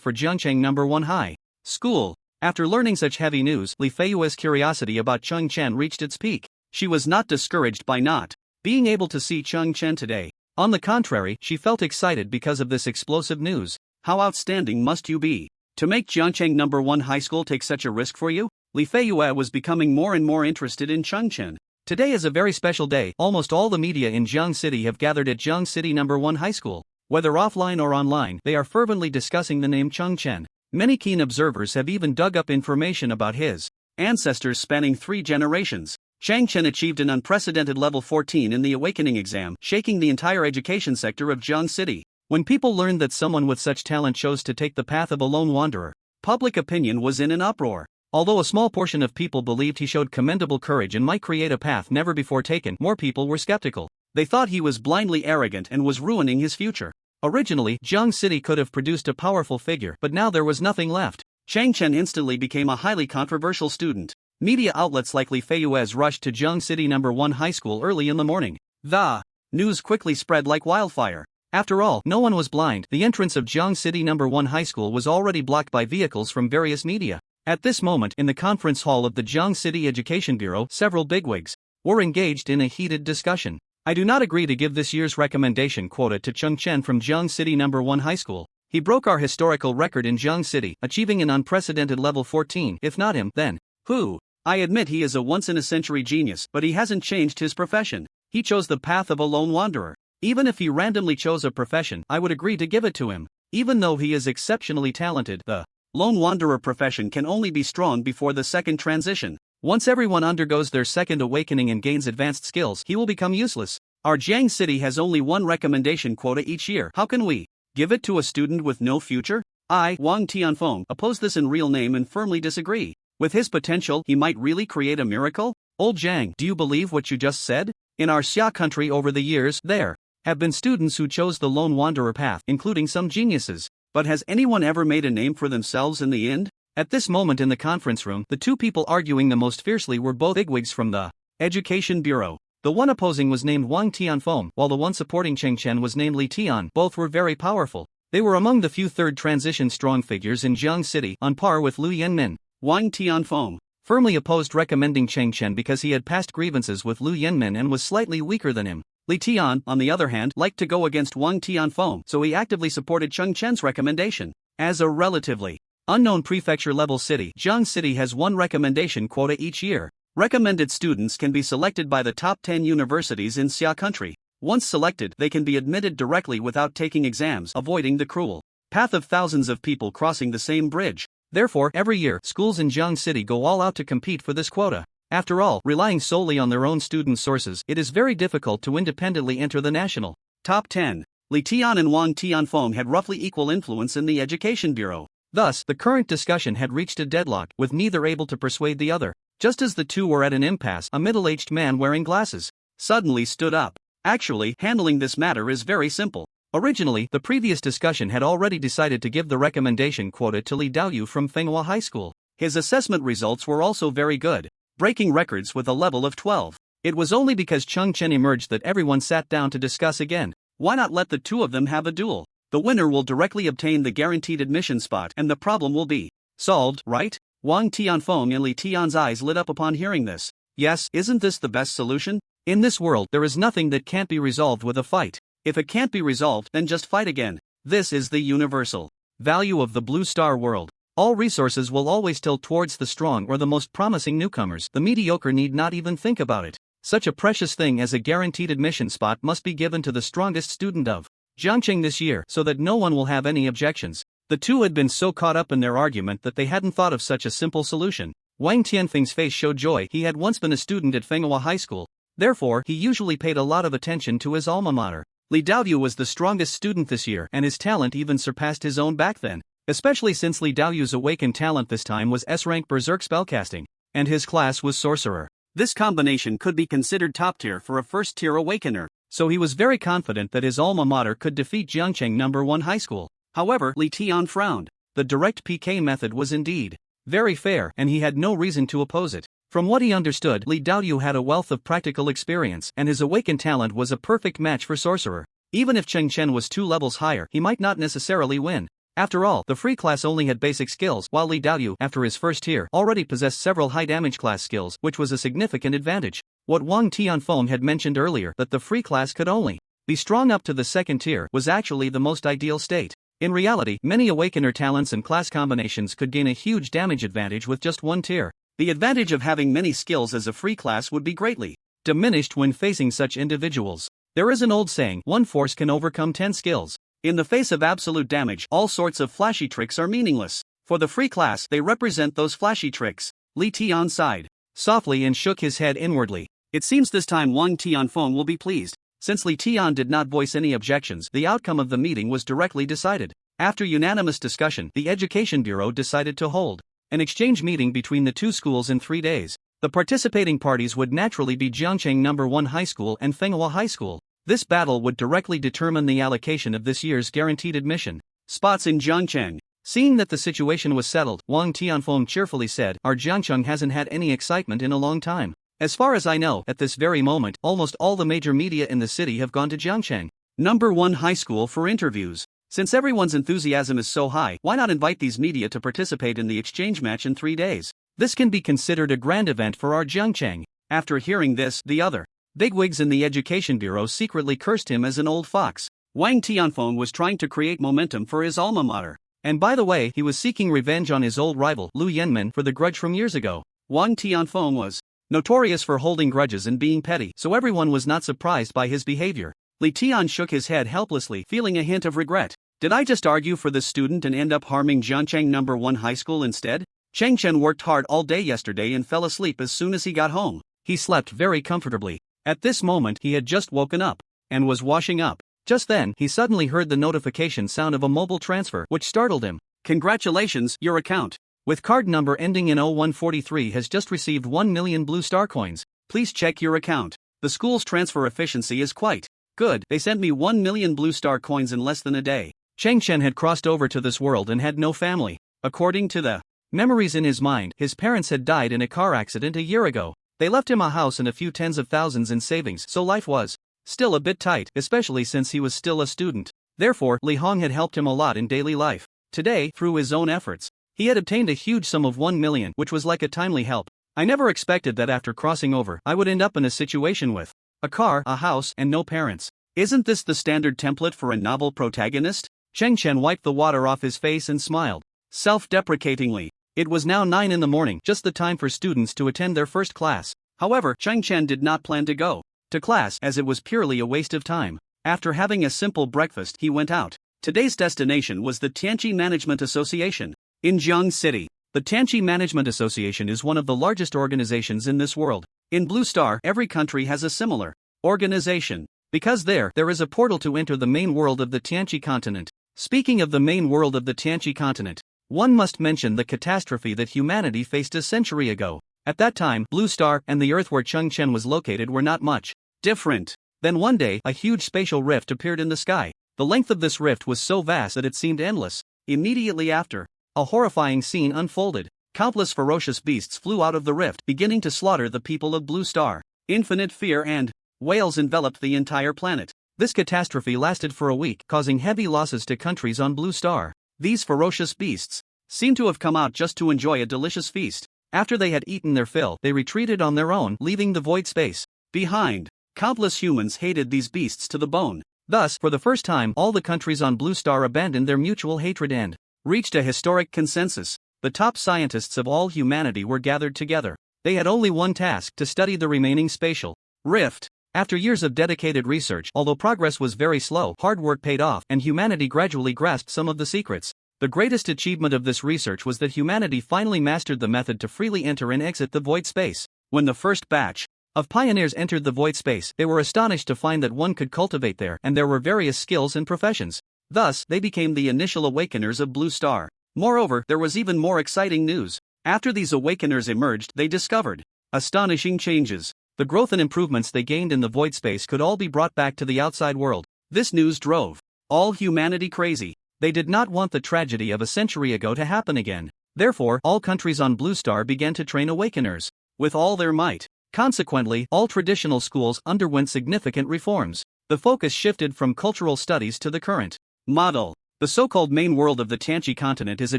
for Jiangcheng No. 1 High School. After learning such heavy news, Li Feiyue's curiosity about Chen reached its peak. She was not discouraged by not being able to see Chen today. On the contrary, she felt excited because of this explosive news. How outstanding must you be to make Jiangcheng No. 1 High School take such a risk for you? Li Feiyue was becoming more and more interested in Chen. Today is a very special day. Almost all the media in Jiang City have gathered at Jiang City No. 1 High School. Whether offline or online, they are fervently discussing the name Chen. Many keen observers have even dug up information about his ancestors spanning 3 generations. Chen achieved an unprecedented level 14 in the Awakening exam, shaking the entire education sector of Jiang City. When people learned that someone with such talent chose to take the path of a lone wanderer, public opinion was in an uproar. Although a small portion of people believed he showed commendable courage and might create a path never before taken, more people were skeptical. They thought he was blindly arrogant and was ruining his future. Originally, Jiang City could have produced a powerful figure, but now there was nothing left. Chen instantly became a highly controversial student. Media outlets like Li Feiyue's rushed to Jiang City No. 1 High School early in the morning. The news quickly spread like wildfire. After all, no one was blind. The entrance of Jiang City No. 1 High School was already blocked by vehicles from various media. At this moment, in the conference hall of the Jiang City Education Bureau, several bigwigs were engaged in a heated discussion. I do not agree to give this year's recommendation quota to Chen from Jiang City No. 1 High School. He broke our historical record in Jiang City, achieving an unprecedented level 14. If not him, then who? I admit he is a once-in-a-century genius, but he hasn't changed his profession. He chose the path of a lone wanderer. Even if he randomly chose a profession, I would agree to give it to him. Even though he is exceptionally talented, the lone wanderer profession can only be strong before the second transition. Once everyone undergoes their second awakening and gains advanced skills, he will become useless. Our Jiang City has only one recommendation quota each year. How can we give it to a student with no future? I, Wang Tianfeng, oppose this in real name and firmly disagree. With his potential, he might really create a miracle? Old Jiang, do you believe what you just said? In our Xia country over the years, there have been students who chose the lone wanderer path, including some geniuses. But has anyone ever made a name for themselves in the end? At this moment in the conference room, the two people arguing the most fiercely were both bigwigs from the Education Bureau. The one opposing was named Wang Tianfeng, while the one supporting Chen was named Li Tian. Both were very powerful. They were among the few third transition strong figures in Jiang City, on par with Lu Yanmin. Wang Tianfeng firmly opposed recommending Chen because he had past grievances with Lu Yanmin and was slightly weaker than him. Li Tian, on the other hand, liked to go against Wang Tianfeng, so he actively supported Chen's recommendation. As a relatively unknown prefecture-level city, Jiang City has one recommendation quota each year. Recommended students can be selected by the top 10 universities in Xia country. Once selected, they can be admitted directly without taking exams, avoiding the cruel path of thousands of people crossing the same bridge. Therefore, every year, schools in Jiang City go all out to compete for this quota. After all, relying solely on their own student sources, it is very difficult to independently enter the national top 10. Li Tian and Wang Tianfeng had roughly equal influence in the Education Bureau. Thus, the current discussion had reached a deadlock, with neither able to persuade the other. Just as the two were at an impasse, a middle-aged man wearing glasses suddenly stood up. Actually, handling this matter is very simple. Originally, the previous discussion had already decided to give the recommendation quota to Li Daoyu from Fenghua High School. His assessment results were also very good, breaking records with a level of 12. It was only because Chen emerged that everyone sat down to discuss again. Why not let the two of them have a duel? The winner will directly obtain the guaranteed admission spot and the problem will be solved, right? Wang Tianfeng and Li Tian's eyes lit up upon hearing this. Yes, isn't this the best solution? In this world, there is nothing that can't be resolved with a fight. If it can't be resolved, then just fight again. This is the universal value of the Blue Star world. All resources will always tilt towards the strong or the most promising newcomers. The mediocre need not even think about it. Such a precious thing as a guaranteed admission spot must be given to the strongest student of Jiangcheng this year, so that no one will have any objections. The two had been so caught up in their argument that they hadn't thought of such a simple solution. Wang Tianfeng's face showed joy. He had once been a student at Fenghua High School. Therefore, he usually paid a lot of attention to his alma mater. Li Daoyu was the strongest student this year, and his talent even surpassed his own back then. Especially since Li Daoyu's awakened talent this time was S-rank berserk spellcasting, and his class was sorcerer. This combination could be considered top tier for a first-tier awakener, so he was very confident that his alma mater could defeat Jiangcheng No. 1 High School. However, Li Tian frowned. The direct PK method was indeed very fair, and he had no reason to oppose it. From what he understood, Li Daoyu had a wealth of practical experience, and his awakened talent was a perfect match for Sorcerer. Even if Chen was 2 levels higher, he might not necessarily win. After all, the free class only had basic skills, while Li Daoyu, after his first tier, already possessed several high-damage class skills, which was a significant advantage. What Wang Tianfeng had mentioned earlier, that the free class could only be strong up to the second tier, was actually the most ideal state. In reality, many Awakener talents and class combinations could gain a huge damage advantage with just one tier. The advantage of having many skills as a free class would be greatly diminished when facing such individuals. There is an old saying, one force can overcome 10 skills. In the face of absolute damage, all sorts of flashy tricks are meaningless. For the free class, they represent those flashy tricks. Li Tian sighed softly and shook his head inwardly. It seems this time Wang Tianfeng will be pleased. Since Li Tian did not voice any objections, the outcome of the meeting was directly decided. After unanimous discussion, the Education Bureau decided to hold an exchange meeting between the two schools in 3 days. The participating parties would naturally be Jiangcheng No. 1 High School and Fenghua High School. This battle would directly determine the allocation of this year's guaranteed admission spots in Jiangcheng. Seeing that the situation was settled, Wang Tianfeng cheerfully said, "Our Jiangcheng hasn't had any excitement in a long time. As far as I know, at this very moment, almost all the major media in the city have gone to Jiangcheng No. 1 High School for interviews. Since everyone's enthusiasm is so high, why not invite these media to participate in the exchange match in 3 days? This can be considered a grand event for our Jiangcheng." After hearing this, the other bigwigs in the Education Bureau secretly cursed him as an old fox. Wang Tianfeng was trying to create momentum for his alma mater. And by the way, he was seeking revenge on his old rival, Lu Yanmen, for the grudge from years ago. Wang Tianfeng was notorious for holding grudges and being petty, so everyone was not surprised by his behavior. Li Tian shook his head helplessly, feeling a hint of regret. Did I just argue for this student and end up harming Jiangcheng No. 1 High School instead? Chen worked hard all day yesterday and fell asleep as soon as he got home. He slept very comfortably. At this moment, he had just woken up and was washing up. Just then, he suddenly heard the notification sound of a mobile transfer, which startled him. "Congratulations, your account with card number ending in 0143 has just received 1 million blue star coins. Please check your account. The school's transfer efficiency is quite good. They sent me 1 million blue star coins in less than a day." Chen had crossed over to this world and had no family. According to the memories in his mind, his parents had died in a car accident a year ago. They left him a house and a few tens of thousands in savings, so life was still a bit tight, especially since he was still a student. Therefore, Li Hong had helped him a lot in daily life. Today, through his own efforts, he had obtained a huge sum of 1 million, which was like a timely help. I never expected that after crossing over, I would end up in a situation with a car, a house, and no parents. Isn't this the standard template for a novel protagonist? Chen wiped the water off his face and smiled self-deprecatingly. It was now 9 in the morning, just the time for students to attend their first class. However, Chen did not plan to go to class as it was purely a waste of time. After having a simple breakfast, he went out. Today's destination was the Tianqi Management Association in Jiang City. The Tianqi Management Association is one of the largest organizations in this world. In Blue Star, every country has a similar organization, because there is a portal to enter the main world of the Tianqi continent. Speaking of the main world of the Tianqi continent, one must mention the catastrophe that humanity faced a century ago. At that time, Blue Star and the Earth where Chen was located were not much different. Then one day, a huge spatial rift appeared in the sky. The length of this rift was so vast that it seemed endless. Immediately after, a horrifying scene unfolded. Countless ferocious beasts flew out of the rift, beginning to slaughter the people of Blue Star. Infinite fear and wails enveloped the entire planet. This catastrophe lasted for a week, causing heavy losses to countries on Blue Star. These ferocious beasts seemed to have come out just to enjoy a delicious feast. After they had eaten their fill, they retreated on their own, leaving the void space behind. Countless humans hated these beasts to the bone. Thus, for the first time, all the countries on Blue Star abandoned their mutual hatred and reached a historic consensus. The top scientists of all humanity were gathered together. They had only one task: to study the remaining spatial rift. After years of dedicated research, although progress was very slow, hard work paid off, and humanity gradually grasped some of the secrets. The greatest achievement of this research was that humanity finally mastered the method to freely enter and exit the void space. When the first batch of pioneers entered the void space, they were astonished to find that one could cultivate there, and there were various skills and professions. Thus, they became the initial awakeners of Blue Star. Moreover, there was even more exciting news. After these awakeners emerged, they discovered astonishing changes. The growth and improvements they gained in the void space could all be brought back to the outside world. This news drove all humanity crazy. They did not want the tragedy of a century ago to happen again. Therefore, all countries on Blue Star began to train awakeners. with all their might. Consequently, all traditional schools underwent significant reforms. The focus shifted from cultural studies to the current model. The so-called main world of the Tianqi continent is a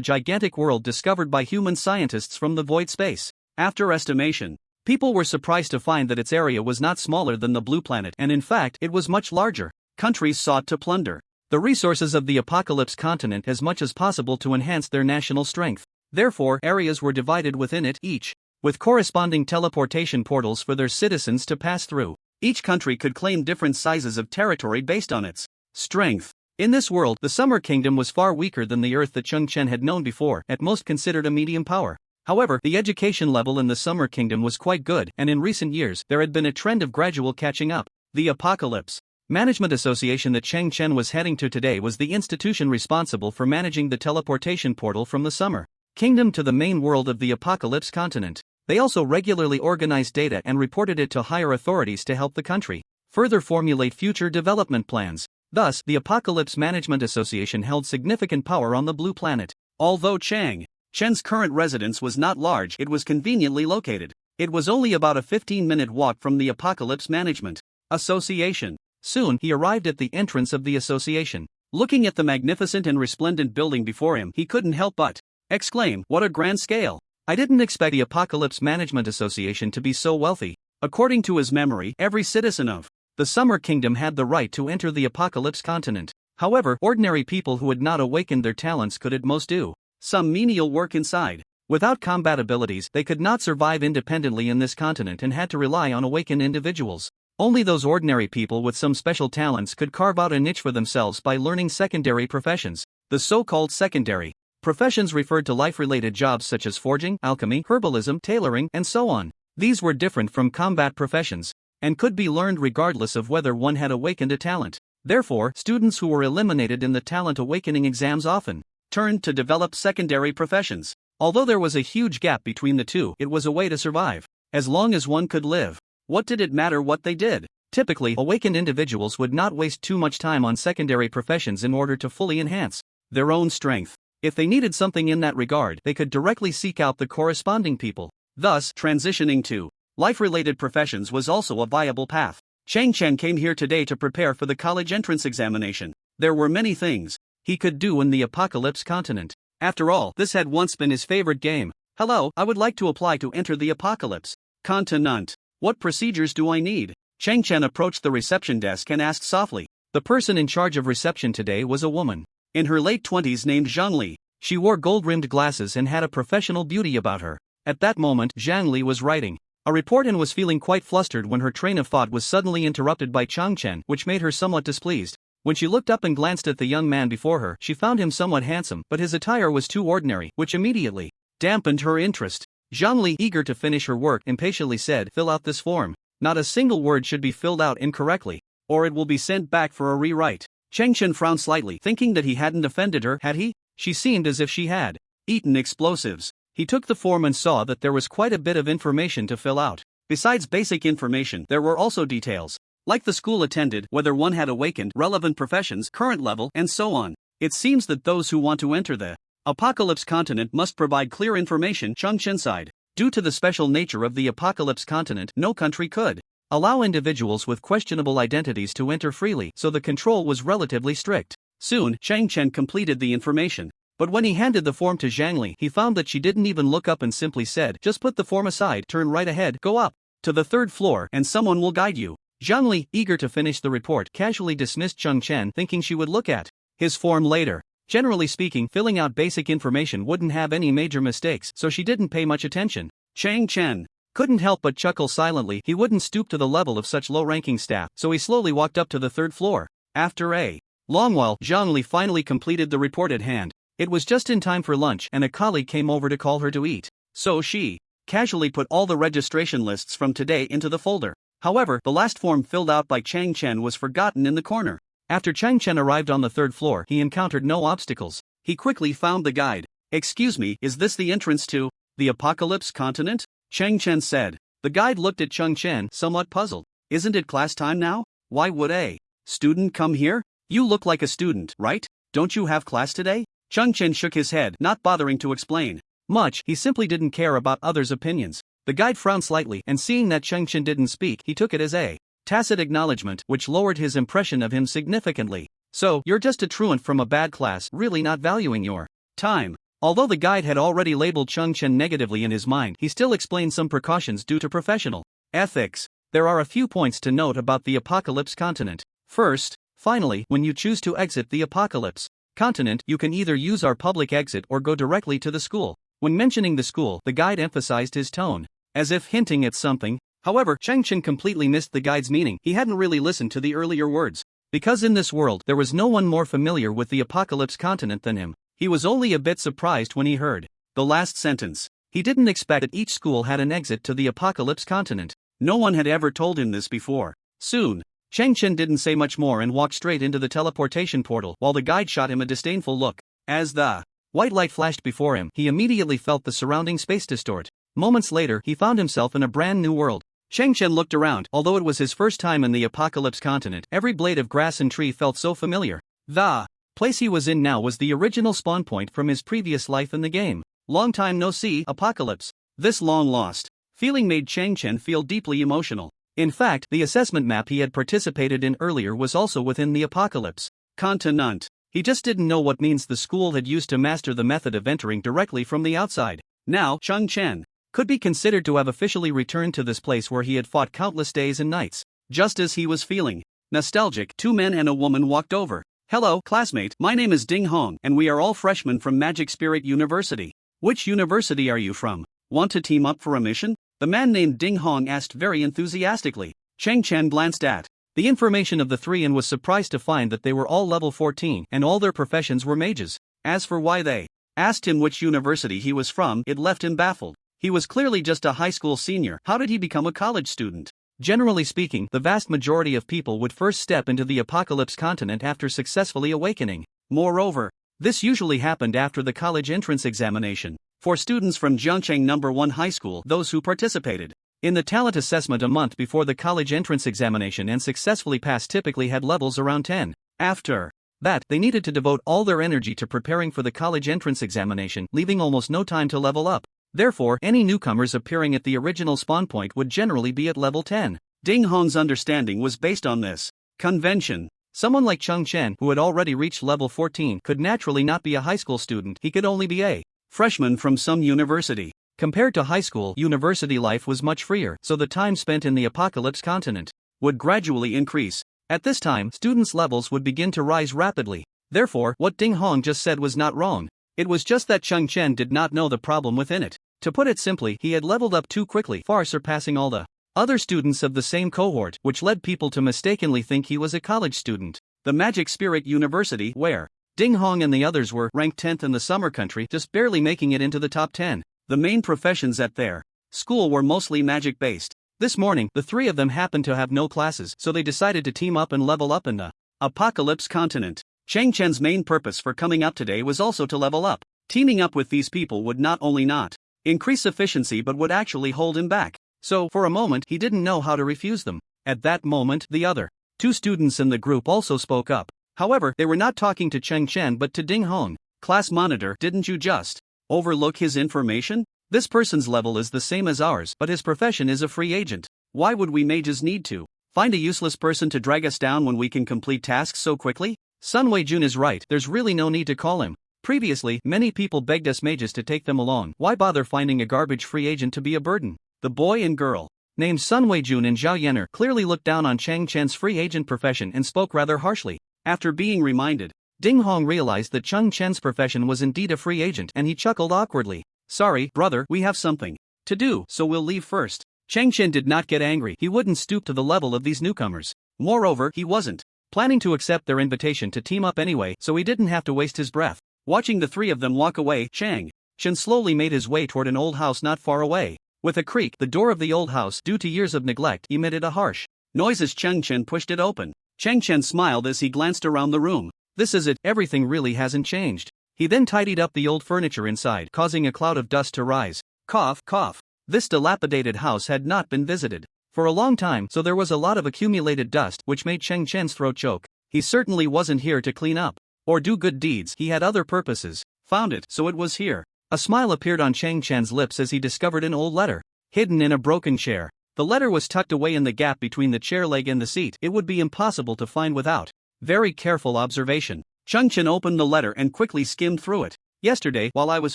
gigantic world discovered by human scientists from the void space. After estimation, people were surprised to find that its area was not smaller than the Blue Planet, and in fact, it was much larger. Countries sought to plunder the resources of the Apocalypse continent as much as possible to enhance their national strength. Therefore, areas were divided within it, each with corresponding teleportation portals for their citizens to pass through. Each country could claim different sizes of territory based on its strength. In this world, the Summer Kingdom was far weaker than the Earth that Chen had known before, at most considered a medium power. However, the education level in the Summer Kingdom was quite good, and in recent years, there had been a trend of gradual catching up. The Apocalypse Management Association that Chen was heading to today was the institution responsible for managing the teleportation portal from the Summer Kingdom to the main world of the Apocalypse continent. They also regularly organized data and reported it to higher authorities to help the country further formulate future development plans. Thus, the Apocalypse Management Association held significant power on the Blue Planet. Although Chen's current residence was not large, it was conveniently located. It was only about a 15-minute walk from the Apocalypse Management Association. Soon, he arrived at the entrance of the association. Looking at the magnificent and resplendent building before him, he couldn't help but exclaim, "What a grand scale! I didn't expect the Apocalypse Management Association to be so wealthy." According to his memory, every citizen of the Summer Kingdom had the right to enter the Apocalypse continent. However, ordinary people who had not awakened their talents could at most do some menial work inside. Without combat abilities, they could not survive independently in this continent and had to rely on awakened individuals. Only those ordinary people with some special talents could carve out a niche for themselves by learning secondary professions. The so-called secondary professions referred to life-related jobs such as forging, alchemy, herbalism, tailoring, and so on. These were different from combat professions and could be learned regardless of whether one had awakened a talent. Therefore, students who were eliminated in the talent awakening exams often turned to develop secondary professions. Although there was a huge gap between the two, it was a way to survive. As long as one could live, what did it matter what they did? Typically, awakened individuals would not waste too much time on secondary professions in order to fully enhance their own strength. If they needed something in that regard, they could directly seek out the corresponding people. Thus, transitioning to life-related professions was also a viable path. Chen came here today to prepare for the college entrance examination. There were many things he could do in the Apocalypse continent. After all, this had once been his favorite game. "Hello, I would like to apply to enter the Apocalypse continent. What procedures do I need?" Chen approached the reception desk and asked softly. The person in charge of reception today was a woman in her late 20s named Zhang Li. She wore gold-rimmed glasses and had a professional beauty about her. At that moment, Zhang Li was writing a report and was feeling quite flustered when her train of thought was suddenly interrupted by Chong, which made her somewhat displeased. When she looked up and glanced at the young man before her, she found him somewhat handsome, but his attire was too ordinary, which immediately dampened her interest. Zhang Li, eager to finish her work, impatiently said, "Fill out this form. Not a single word should be filled out incorrectly, or it will be sent back for a rewrite." Chen frowned slightly, thinking that he hadn't offended her, had he? She seemed as if she had eaten explosives. He took the form and saw that there was quite a bit of information to fill out. Besides basic information, there were also details, like the school attended, whether one had awakened, relevant professions, current level, and so on. It seems that those who want to enter the Apocalypse continent must provide clear information. Chong sighed. Due to the special nature of the Apocalypse continent, no country could allow individuals with questionable identities to enter freely, so the control was relatively strict. Soon, Chen completed the information. But when he handed the form to Zhang Li, he found that she didn't even look up and simply said, "Just put the form aside, turn right ahead, go up to the 3rd floor, and someone will guide you." Zhang Li, eager to finish the report, casually dismissed Chong thinking she would look at his form later. Generally speaking, filling out basic information wouldn't have any major mistakes, so she didn't pay much attention. Chen couldn't help but chuckle silently. He wouldn't stoop to the level of such low-ranking staff, so he slowly walked up to the 3rd floor. After a long while, Zhang Li finally completed the report at hand. It was just in time for lunch, and a colleague came over to call her to eat. So she casually put all the registration lists from today into the folder. However, the last form filled out by Chen was forgotten in the corner. After Chen arrived on the 3rd floor, he encountered no obstacles. He quickly found the guide. "Excuse me, is this the entrance to the Apocalypse continent?" Chen said. The guide looked at Chong somewhat puzzled. "Isn't it class time now? Why would a student come here? You look like a student, right? Don't you have class today?" Chong shook his head, not bothering to explain much. He simply didn't care about others' opinions. The guide frowned slightly, and seeing that Chen didn't speak, he took it as a tacit acknowledgement, which lowered his impression of him significantly. So, you're just a truant from a bad class, really not valuing your time. Although the guide had already labeled Chen negatively in his mind, he still explained some precautions due to professional ethics. There are a few points to note about the Apocalypse continent. First, finally, when you choose to exit the Apocalypse continent, you can either use our public exit or go directly to the school. When mentioning the school, the guide emphasized his tone, as if hinting at something. However, Chen completely missed the guide's meaning. He hadn't really listened to the earlier words. Because in this world, there was no one more familiar with the Apocalypse continent than him. He was only a bit surprised when he heard the last sentence. He didn't expect that each school had an exit to the Apocalypse continent. No one had ever told him this before. Soon, Chen didn't say much more and walked straight into the teleportation portal while the guide shot him a disdainful look. As the white light flashed before him, he immediately felt the surrounding space distort. Moments later, he found himself in a brand new world. Chen looked around. Although it was his first time in the Apocalypse continent, every blade of grass and tree felt so familiar. The place he was in now was the original spawn point from his previous life in the game. Long time no see, Apocalypse. This long-lost feeling made Chen feel deeply emotional. In fact, the assessment map he had participated in earlier was also within the Apocalypse continent. He just didn't know what means the school had used to master the method of entering directly from the outside. Now, Chen could be considered to have officially returned to this place where he had fought countless days and nights. Just as he was feeling nostalgic, two men and a woman walked over. "Hello, classmate, my name is Ding Hong, and we are all freshmen from Magic Spirit University." "Which university are you from? Want to team up for a mission?" the man named Ding Hong asked very enthusiastically. Chen glanced at the information of the three and was surprised to find that they were all level 14 and all their professions were mages. As for why they asked him which university he was from, it left him baffled. He was clearly just a high school senior. How did he become a college student? Generally speaking, the vast majority of people would first step into the Apocalypse continent after successfully awakening. Moreover, this usually happened after the college entrance examination. For students from Jiangcheng No. 1 High School, those who participated in the talent assessment a month before the college entrance examination and successfully passed typically had levels around 10. After that, they needed to devote all their energy to preparing for the college entrance examination, leaving almost no time to level up. Therefore, any newcomers appearing at the original spawn point would generally be at level 10. Ding Hong's understanding was based on this convention. Someone like Chen, who had already reached level 14, could naturally not be a high school student. He could only be a freshman from some university. Compared to high school, university life was much freer, so the time spent in the Apocalypse continent would gradually increase. At this time, students' levels would begin to rise rapidly. Therefore, what Ding Hong just said was not wrong. It was just that Chen did not know the problem within it. To put it simply, he had leveled up too quickly, far surpassing all the other students of the same cohort, which led people to mistakenly think he was a college student. The Magic Spirit University, where Ding Hong and the others were ranked 10th in the summer country, just barely making it into the top 10. The main professions at their school were mostly magic-based. This morning, the three of them happened to have no classes, so they decided to team up and level up in the Apocalypse continent. Chen's main purpose for coming up today was also to level up. Teaming up with these people would not only not increase efficiency but would actually hold him back. So, for a moment, he didn't know how to refuse them. At that moment, the other two students in the group also spoke up. However, they were not talking to Chen but to Ding Hong. "Class monitor, didn't you just overlook his information? This person's level is the same as ours, but his profession is a free agent. Why would we mages need to find a useless person to drag us down when we can complete tasks so quickly?" Sun Wei-jun is right, there's really no need to call him. Previously, many people begged us mages to take them along. Why bother finding a garbage free agent to be a burden? The boy and girl named Sun Wei-jun and Zhao Yener clearly looked down on Chen's free agent profession and spoke rather harshly. After being reminded, Ding Hong realized that Chen's profession was indeed a free agent and he chuckled awkwardly. "Sorry, brother, we have something to do, so we'll leave first." Chen did not get angry. He wouldn't stoop to the level of these newcomers. Moreover, he wasn't planning to accept their invitation to team up anyway, so he didn't have to waste his breath. Watching the three of them walk away, Chen slowly made his way toward an old house not far away. With a creak, the door of the old house, due to years of neglect, emitted a harsh noise as Chen pushed it open. Chen smiled as he glanced around the room. "This is it, everything really hasn't changed." He then tidied up the old furniture inside, causing a cloud of dust to rise. Cough, cough. This dilapidated house had not been visited for a long time, so there was a lot of accumulated dust, which made Chen's throat choke. He certainly wasn't here to clean up or do good deeds. He had other purposes. Found it, so it was here. A smile appeared on Chen's lips as he discovered an old letter. hidden in a broken chair. The letter was tucked away in the gap between the chair leg and the seat. It would be impossible to find without very careful observation. Chen opened the letter and quickly skimmed through it. Yesterday, while I was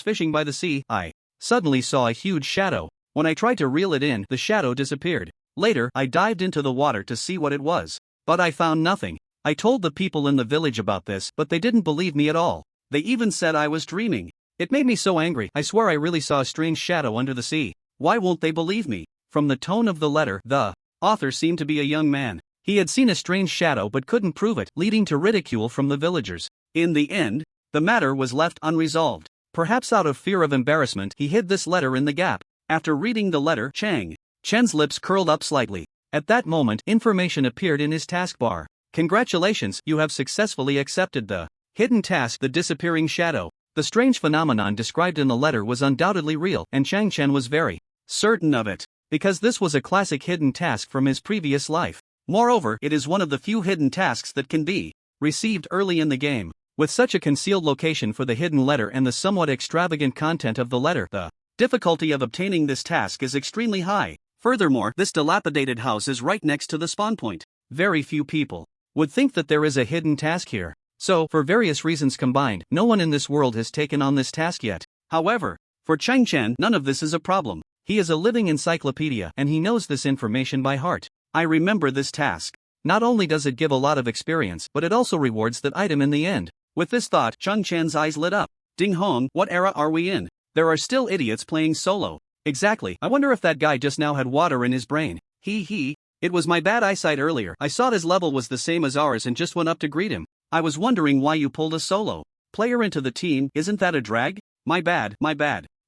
fishing by the sea, I suddenly saw a huge shadow. When I tried to reel it in, the shadow disappeared. Later, I dived into the water to see what it was. But I found nothing. I told the people in the village about this, but they didn't believe me at all. They even said I was dreaming. It made me so angry. I swear I really saw a strange shadow under the sea. Why won't they believe me? From the tone of the letter, the author seemed to be a young man. He had seen a strange shadow but couldn't prove it, leading to ridicule from the villagers. In the end, the matter was left unresolved. Perhaps out of fear of embarrassment, he hid this letter in the gap. After reading the letter, Chen's lips curled up slightly. At that moment, information appeared in his taskbar. Congratulations, you have successfully accepted the hidden task, the disappearing shadow. The strange phenomenon described in the letter was undoubtedly real, and Chen was very certain of it, because this was a classic hidden task from his previous life. Moreover, it is one of the few hidden tasks that can be received early in the game. With such a concealed location for the hidden letter and the somewhat extravagant content of the letter, the difficulty of obtaining this task is extremely high. Furthermore, this dilapidated house is right next to the spawn point. Very few people would think that there is a hidden task here. So, for various reasons combined, no one in this world has taken on this task yet. However, for Chen, none of this is a problem. He is a living encyclopedia and he knows this information by heart. I remember this task. Not only does it give a lot of experience, but it also rewards that item in the end. With this thought, Chen's eyes lit up. Ding Hong, what era are we in? There are still idiots playing solo. Exactly, I wonder if that guy just now had water in his brain. It was my bad eyesight earlier. I saw his level was the same as ours and just went up to greet him. I was wondering why you pulled a solo player into the team. Isn't that a drag? My bad.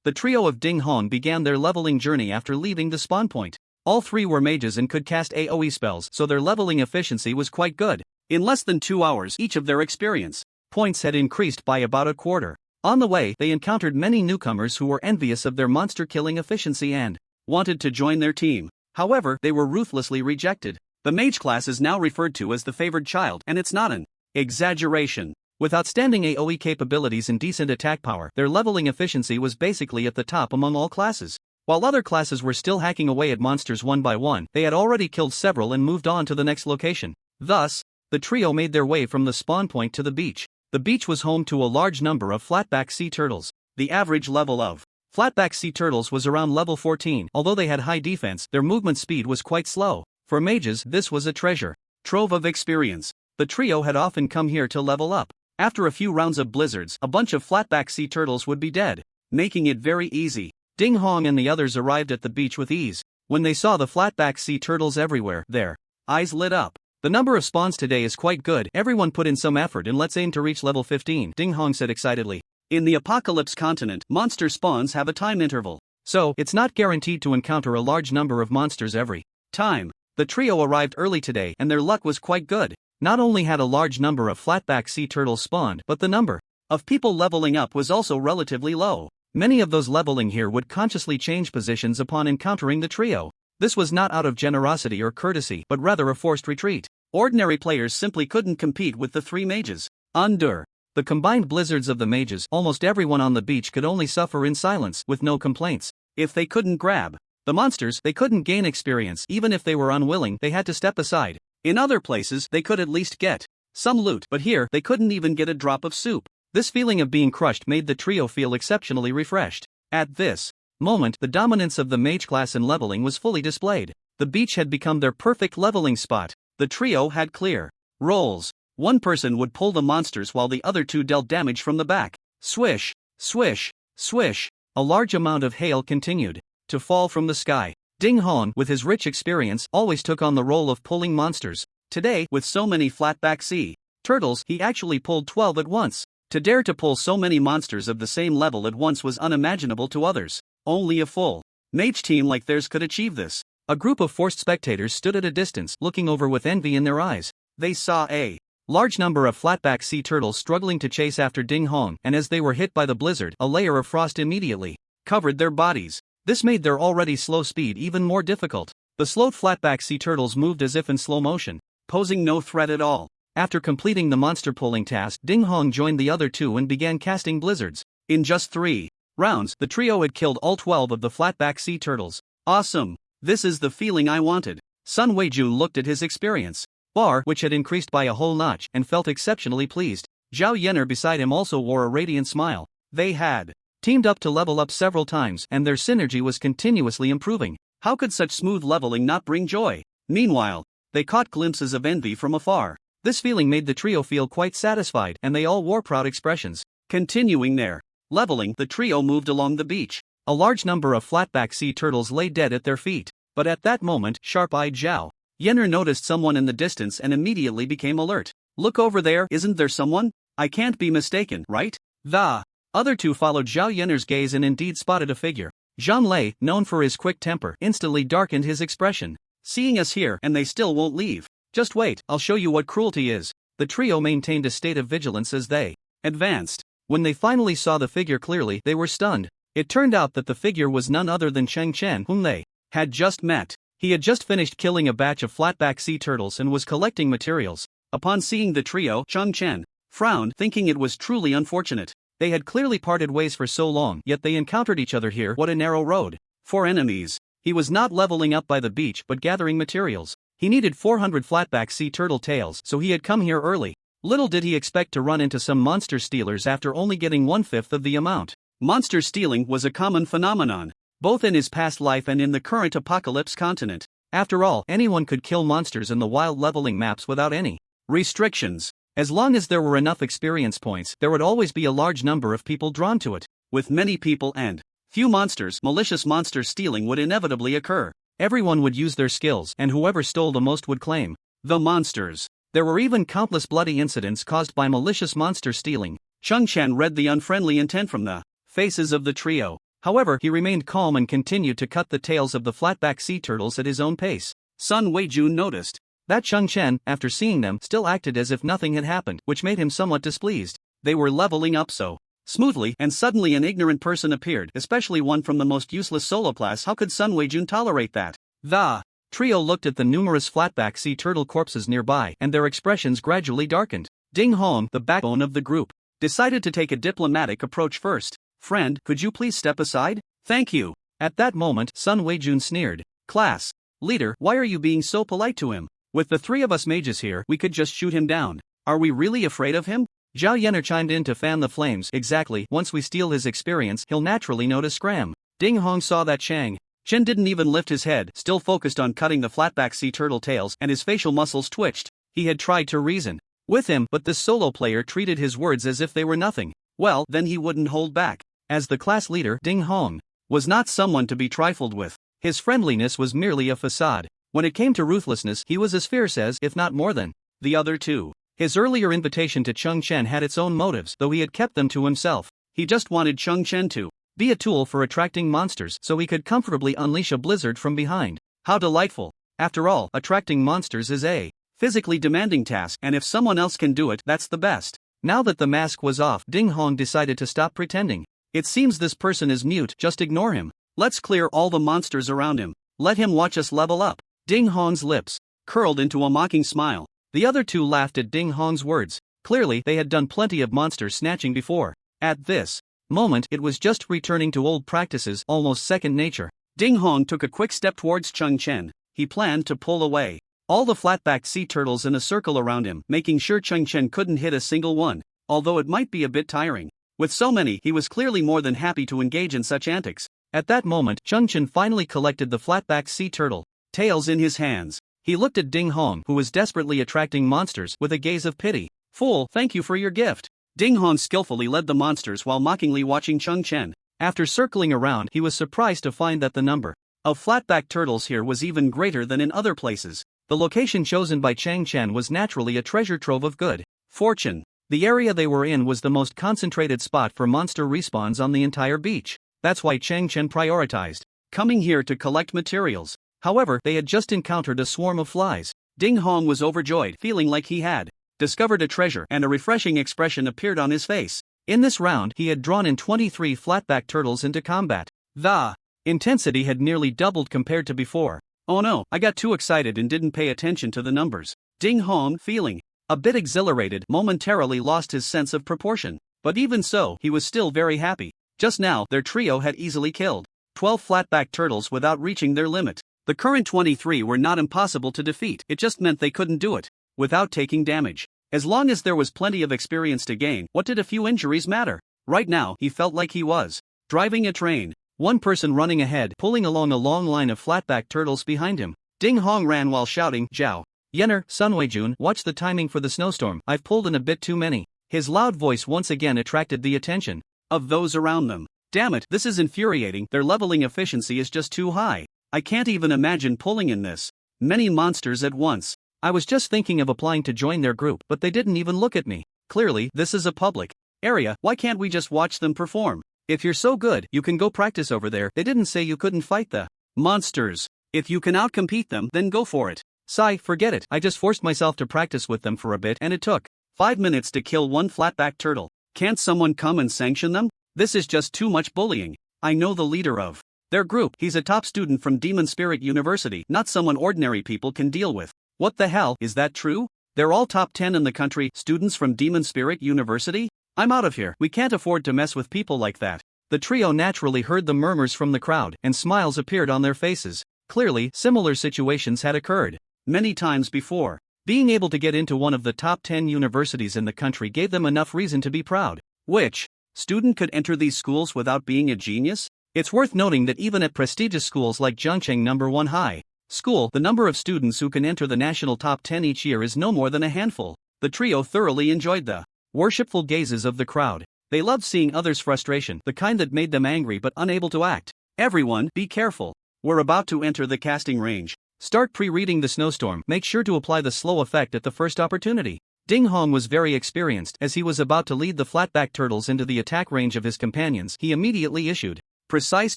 The trio of Ding Hong began their leveling journey after leaving the spawn point. All three were mages and could cast AoE spells, so their leveling efficiency was quite good. In less than 2 hours, each of their experience points had increased by about a quarter. On the way, they encountered many newcomers who were envious of their monster-killing efficiency and wanted to join their team. However, they were ruthlessly rejected. The mage class is now referred to as the favored child, and it's not an exaggeration. With outstanding AoE capabilities and decent attack power, their leveling efficiency was basically at the top among all classes. While other classes were still hacking away at monsters one by one, they had already killed several and moved on to the next location. Thus, the trio made their way from the spawn point to the beach. The beach was home to a large number of flatback sea turtles. The average level of flatback sea turtles was around level 14. Although they had high defense, their movement speed was quite slow. For mages, this was a treasure trove of experience. The trio had often come here to level up. After a few rounds of blizzards, a bunch of flatback sea turtles would be dead, making it very easy. Ding Hong and the others arrived at the beach with ease. When they saw the flatback sea turtles everywhere, their eyes lit up. The number of spawns today is quite good. Everyone put in some effort and let's aim to reach level 15, Ding Hong said excitedly. In the Apocalypse continent, monster spawns have a time interval. So, it's not guaranteed to encounter a large number of monsters every time. The trio arrived early today and their luck was quite good. Not only had a large number of flatback sea turtles spawned, but the number of people leveling up was also relatively low. Many of those leveling here would consciously change positions upon encountering the trio. This was not out of generosity or courtesy, but rather a forced retreat. Ordinary players simply couldn't compete with the three mages. Under the combined blizzards of the mages, almost everyone on the beach could only suffer in silence, with no complaints. If they couldn't grab the monsters, they couldn't gain experience. Even if they were unwilling, they had to step aside. In other places, they could at least get some loot, but here, they couldn't even get a drop of soup. This feeling of being crushed made the trio feel exceptionally refreshed. At this moment, the dominance of the mage class in leveling was fully displayed. The beach had become their perfect leveling spot. The trio had clear roles. One person would pull the monsters while the other two dealt damage from the back. Swish, swish, swish. A large amount of hail continued to fall from the sky. Ding Hong, with his rich experience, always took on the role of pulling monsters. Today, with so many flatback sea turtles, he actually pulled 12 at once. To dare to pull so many monsters of the same level at once was unimaginable to others. Only a full mage team like theirs could achieve this. A group of forced spectators stood at a distance, looking over with envy in their eyes. They saw a large number of flatback sea turtles struggling to chase after Ding Hong, and as they were hit by the blizzard, a layer of frost immediately covered their bodies. This made their already slow speed even more difficult. The slowed flatback sea turtles moved as if in slow motion, posing no threat at all. After completing the monster pulling task, Ding Hong joined the other two and began casting blizzards. In just 3 rounds, the trio had killed all 12 of the flatback sea turtles. Awesome. This is the feeling I wanted. Sun Weijun looked at his experience bar, which had increased by a whole notch, and felt exceptionally pleased. Zhao Yenner beside him also wore a radiant smile. They had teamed up to level up several times, and their synergy was continuously improving. How could such smooth leveling not bring joy? Meanwhile, they caught glimpses of envy from afar. This feeling made the trio feel quite satisfied, and they all wore proud expressions. Continuing their leveling, the trio moved along the beach. A large number of flatback sea turtles lay dead at their feet. But at that moment, sharp-eyed Zhao Yenner noticed someone in the distance and immediately became alert. Look over there, isn't there someone? I can't be mistaken, right? The other two followed Zhao Yenner's gaze and indeed spotted a figure. Zhang Lei, known for his quick temper, instantly darkened his expression. Seeing us here, and they still won't leave. Just wait, I'll show you what cruelty is. The trio maintained a state of vigilance as they advanced. When they finally saw the figure clearly, they were stunned. It turned out that the figure was none other than Chen, whom they had just met. He had just finished killing a batch of flatback sea turtles and was collecting materials. Upon seeing the trio, Chen frowned, thinking it was truly unfortunate. They had clearly parted ways for so long, yet they encountered each other here. What a narrow road for enemies. He was not leveling up by the beach but gathering materials. He needed 400 flatback sea turtle tails, so he had come here early. Little did he expect to run into some monster stealers after only getting 1/5 of the amount. Monster stealing was a common phenomenon, both in his past life and in the current apocalypse continent. After all, anyone could kill monsters in the wild leveling maps without any restrictions. As long as there were enough experience points, there would always be a large number of people drawn to it. With many people and few monsters, malicious monster stealing would inevitably occur. Everyone would use their skills, and whoever stole the most would claim the monsters. There were even countless bloody incidents caused by malicious monster stealing. Chen read the unfriendly intent from the faces of the trio. However, he remained calm and continued to cut the tails of the flatback sea turtles at his own pace. Sun Weijun noticed that Chen, after seeing them, still acted as if nothing had happened, which made him somewhat displeased. They were leveling up so smoothly, and suddenly an ignorant person appeared, especially one from the most useless solo class. How could Sun Weijun tolerate that? The trio looked at the numerous flatback sea turtle corpses nearby, and their expressions gradually darkened. Ding Hong, the backbone of the group, decided to take a diplomatic approach first. Friend, could you please step aside? Thank you. At that moment, Sun Weijun sneered. Class leader, why are you being so polite to him? With the three of us mages here, we could just shoot him down. Are we really afraid of him? Zhao Yenner chimed in to fan the flames. Exactly, once we steal his experience, he'll naturally know to scram. Ding Hong saw that Chen didn't even lift his head, still focused on cutting the flatback sea turtle tails, and his facial muscles twitched. He had tried to reason with him, but this solo player treated his words as if they were nothing. Well, then he wouldn't hold back. As the class leader, Ding Hong was not someone to be trifled with. His friendliness was merely a facade. When it came to ruthlessness, he was as fierce as, if not more than, the other two. His earlier invitation to Chen had its own motives, though he had kept them to himself. He just wanted Chen to be a tool for attracting monsters so he could comfortably unleash a blizzard from behind. How delightful. After all, attracting monsters is a physically demanding task, and if someone else can do it, that's the best. Now that the mask was off, Ding Hong decided to stop pretending. It seems this person is mute, just ignore him. Let's clear all the monsters around him. Let him watch us level up. Ding Hong's lips curled into a mocking smile. The other two laughed at Ding Hong's words. Clearly, they had done plenty of monster snatching before. At this moment, it was just returning to old practices, almost second nature. Ding Hong took a quick step towards Chen. He planned to pull away all the flatback sea turtles in a circle around him, making sure Chen couldn't hit a single one, although it might be a bit tiring. With so many, he was clearly more than happy to engage in such antics. At that moment, Chen finally collected the flatback sea turtle tails in his hands. He looked at Ding Hong, who was desperately attracting monsters, with a gaze of pity. Fool, thank you for your gift. Ding Hong skillfully led the monsters while mockingly watching Chen. After circling around, he was surprised to find that the number of flatback turtles here was even greater than in other places. The location chosen by Chen was naturally a treasure trove of good fortune. The area they were in was the most concentrated spot for monster respawns on the entire beach. That's why Chen prioritized coming here to collect materials. However, they had just encountered a swarm of flies. Ding Hong was overjoyed, feeling like he had discovered a treasure, and a refreshing expression appeared on his face. In this round, he had drawn in 23 flatback turtles into combat. The intensity had nearly doubled compared to before. Oh no, I got too excited and didn't pay attention to the numbers. Ding Hong, feeling a bit exhilarated, momentarily lost his sense of proportion. But even so, he was still very happy. Just now, their trio had easily killed 12 flatback turtles without reaching their limit. The current 23 were not impossible to defeat, it just meant they couldn't do it without taking damage. As long as there was plenty of experience to gain, what did a few injuries matter? Right now, he felt like he was driving a train. One person running ahead, pulling along a long line of flatback turtles behind him. Ding Hong ran while shouting, "Zhao Yenner, Sunweijun, watch the timing for the snowstorm, I've pulled in a bit too many." His loud voice once again attracted the attention of those around them. Damn it, this is infuriating, their leveling efficiency is just too high. I can't even imagine pulling in this many monsters at once. I was just thinking of applying to join their group, but they didn't even look at me. Clearly, this is a public area, why can't we just watch them perform? If you're so good, you can go practice over there. They didn't say you couldn't fight the monsters. If you can outcompete them, then go for it. Sigh, forget it, I just forced myself to practice with them for a bit and it took 5 minutes to kill one flatback turtle. Can't someone come and sanction them? This is just too much bullying. I know the leader of their group, he's a top student from Demon Spirit University, not someone ordinary people can deal with. What the hell, is that true? They're all top 10 in the country, students from Demon Spirit University? I'm out of here, we can't afford to mess with people like that. The trio naturally heard the murmurs from the crowd, and smiles appeared on their faces. Clearly, similar situations had occurred many times before. Being able to get into one of the top 10 universities in the country gave them enough reason to be proud. Which student could enter these schools without being a genius? It's worth noting that even at prestigious schools like Zhongcheng No. 1 High School, the number of students who can enter the national top 10 each year is no more than a handful. The trio thoroughly enjoyed the worshipful gazes of the crowd. They loved seeing others' frustration, the kind that made them angry but unable to act. Everyone, be careful. We're about to enter the casting range. Start pre-reading the snowstorm, make sure to apply the slow effect at the first opportunity. Ding Hong was very experienced. As he was about to lead the flatback turtles into the attack range of his companions, he immediately issued precise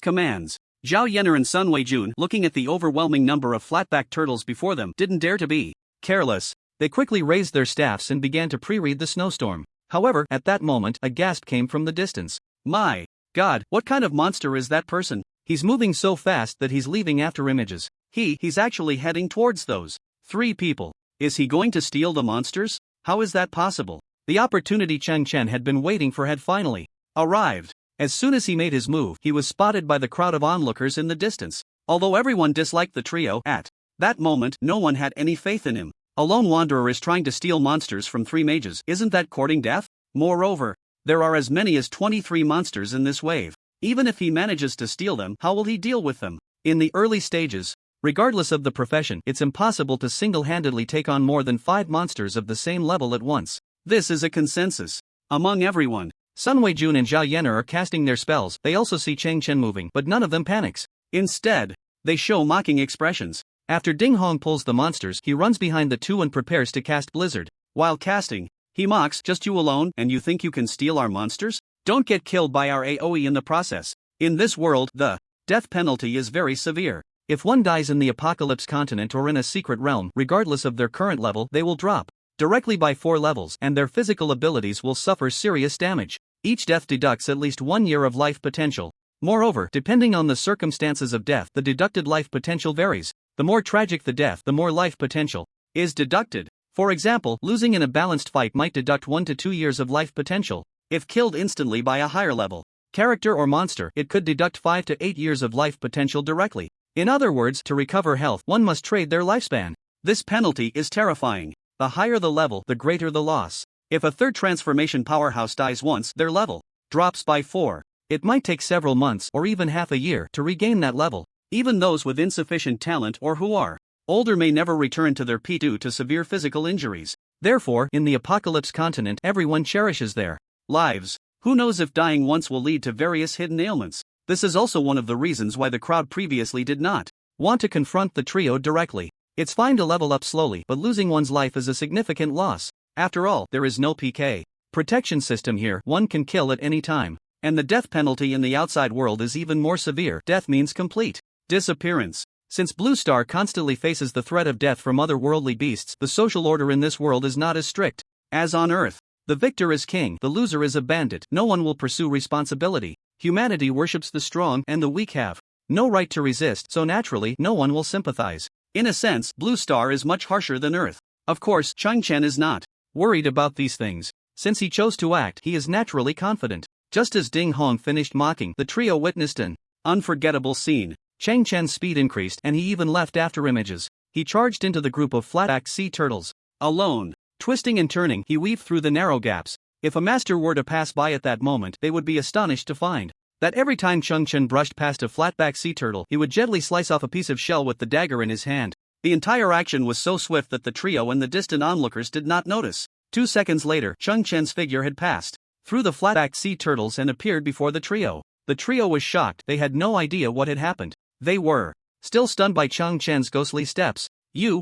commands. Zhao Yenner and Sun Weijun, looking at the overwhelming number of flatback turtles before them, didn't dare to be careless. They quickly raised their staffs and began to pre-read the snowstorm. However, at that moment, a gasp came from the distance. My God, what kind of monster is that person? He's moving so fast that he's leaving after images. He's actually heading towards those 3 people. Is he going to steal the monsters? How is that possible? The opportunity Chen had been waiting for had finally arrived. As soon as he made his move, he was spotted by the crowd of onlookers in the distance. Although everyone disliked the trio, at that moment, no one had any faith in him. A lone wanderer is trying to steal monsters from 3 mages, isn't that courting death? Moreover, there are as many as 23 monsters in this wave. Even if he manages to steal them, how will he deal with them? In the early stages, regardless of the profession, it's impossible to single-handedly take on more than 5 monsters of the same level at once. This is a consensus among everyone. Sun Weijun and Zhao Yenner are casting their spells. They also see Chen moving, but none of them panics. Instead, they show mocking expressions. After Ding Hong pulls the monsters, he runs behind the 2 and prepares to cast Blizzard. While casting, he mocks, "Just you alone, and you think you can steal our monsters? Don't get killed by our AoE in the process." In this world, the death penalty is very severe. If one dies in the Apocalypse continent or in a secret realm, regardless of their current level, they will drop directly by 4 levels, and their physical abilities will suffer serious damage. Each death deducts at least 1 year of life potential. Moreover, depending on the circumstances of death, the deducted life potential varies. The more tragic the death, the more life potential is deducted. For example, losing in a balanced fight might deduct 1 to 2 years of life potential. If killed instantly by a higher level character or monster, it could deduct 5 to 8 years of life potential directly. In other words, to recover health, one must trade their lifespan. This penalty is terrifying. The higher the level, the greater the loss. If a 3rd transformation powerhouse dies once, their level drops by 4. It might take several months or even half a year to regain that level. Even those with insufficient talent or who are older may never return to their peak due to severe physical injuries. Therefore, in the Apocalypse continent, everyone cherishes their lives. Who knows if dying once will lead to various hidden ailments? This is also one of the reasons why the crowd previously did not want to confront the trio directly. It's fine to level up slowly, but losing one's life is a significant loss. After all, there is no PK protection system here. One can kill at any time. And the death penalty in the outside world is even more severe. Death means complete disappearance. Since Blue Star constantly faces the threat of death from otherworldly beasts, the social order in this world is not as strict as on Earth. The victor is king, the loser is a bandit. No one will pursue responsibility. Humanity worships the strong, and the weak have no right to resist, so naturally, no one will sympathize. In a sense, Blue Star is much harsher than Earth. Of course, Chen is not worried about these things. Since he chose to act, he is naturally confident. Just as Ding Hong finished mocking, the trio witnessed an Unforgettable scene. Chang Chen's speed increased and he even left after images. He charged into the group of flat-backed sea turtles. Alone. Twisting and turning, he weaved through the narrow gaps. If a master were to pass by at that moment, they would be astonished to find that every time Chen brushed past a flat-backed sea turtle, he would gently slice off a piece of shell with the dagger in his hand. The entire action was so swift that the trio and the distant onlookers did not notice. 2 seconds later, Chen's figure had passed through the flat-backed sea turtles and appeared before the trio. The trio was shocked. They had no idea what had happened. They were still stunned by Chen's ghostly steps.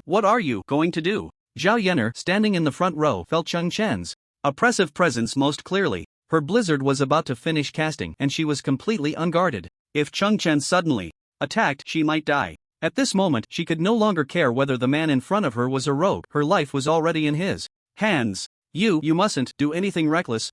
What are you going to do? Zhao Yener, standing in the front row, felt Chen's oppressive presence most clearly. Her blizzard was about to finish casting and she was completely unguarded. If Chen suddenly attacked, she might die. At this moment, she could no longer care whether the man in front of her was a rogue. Her life was already in his hands. You mustn't do anything reckless.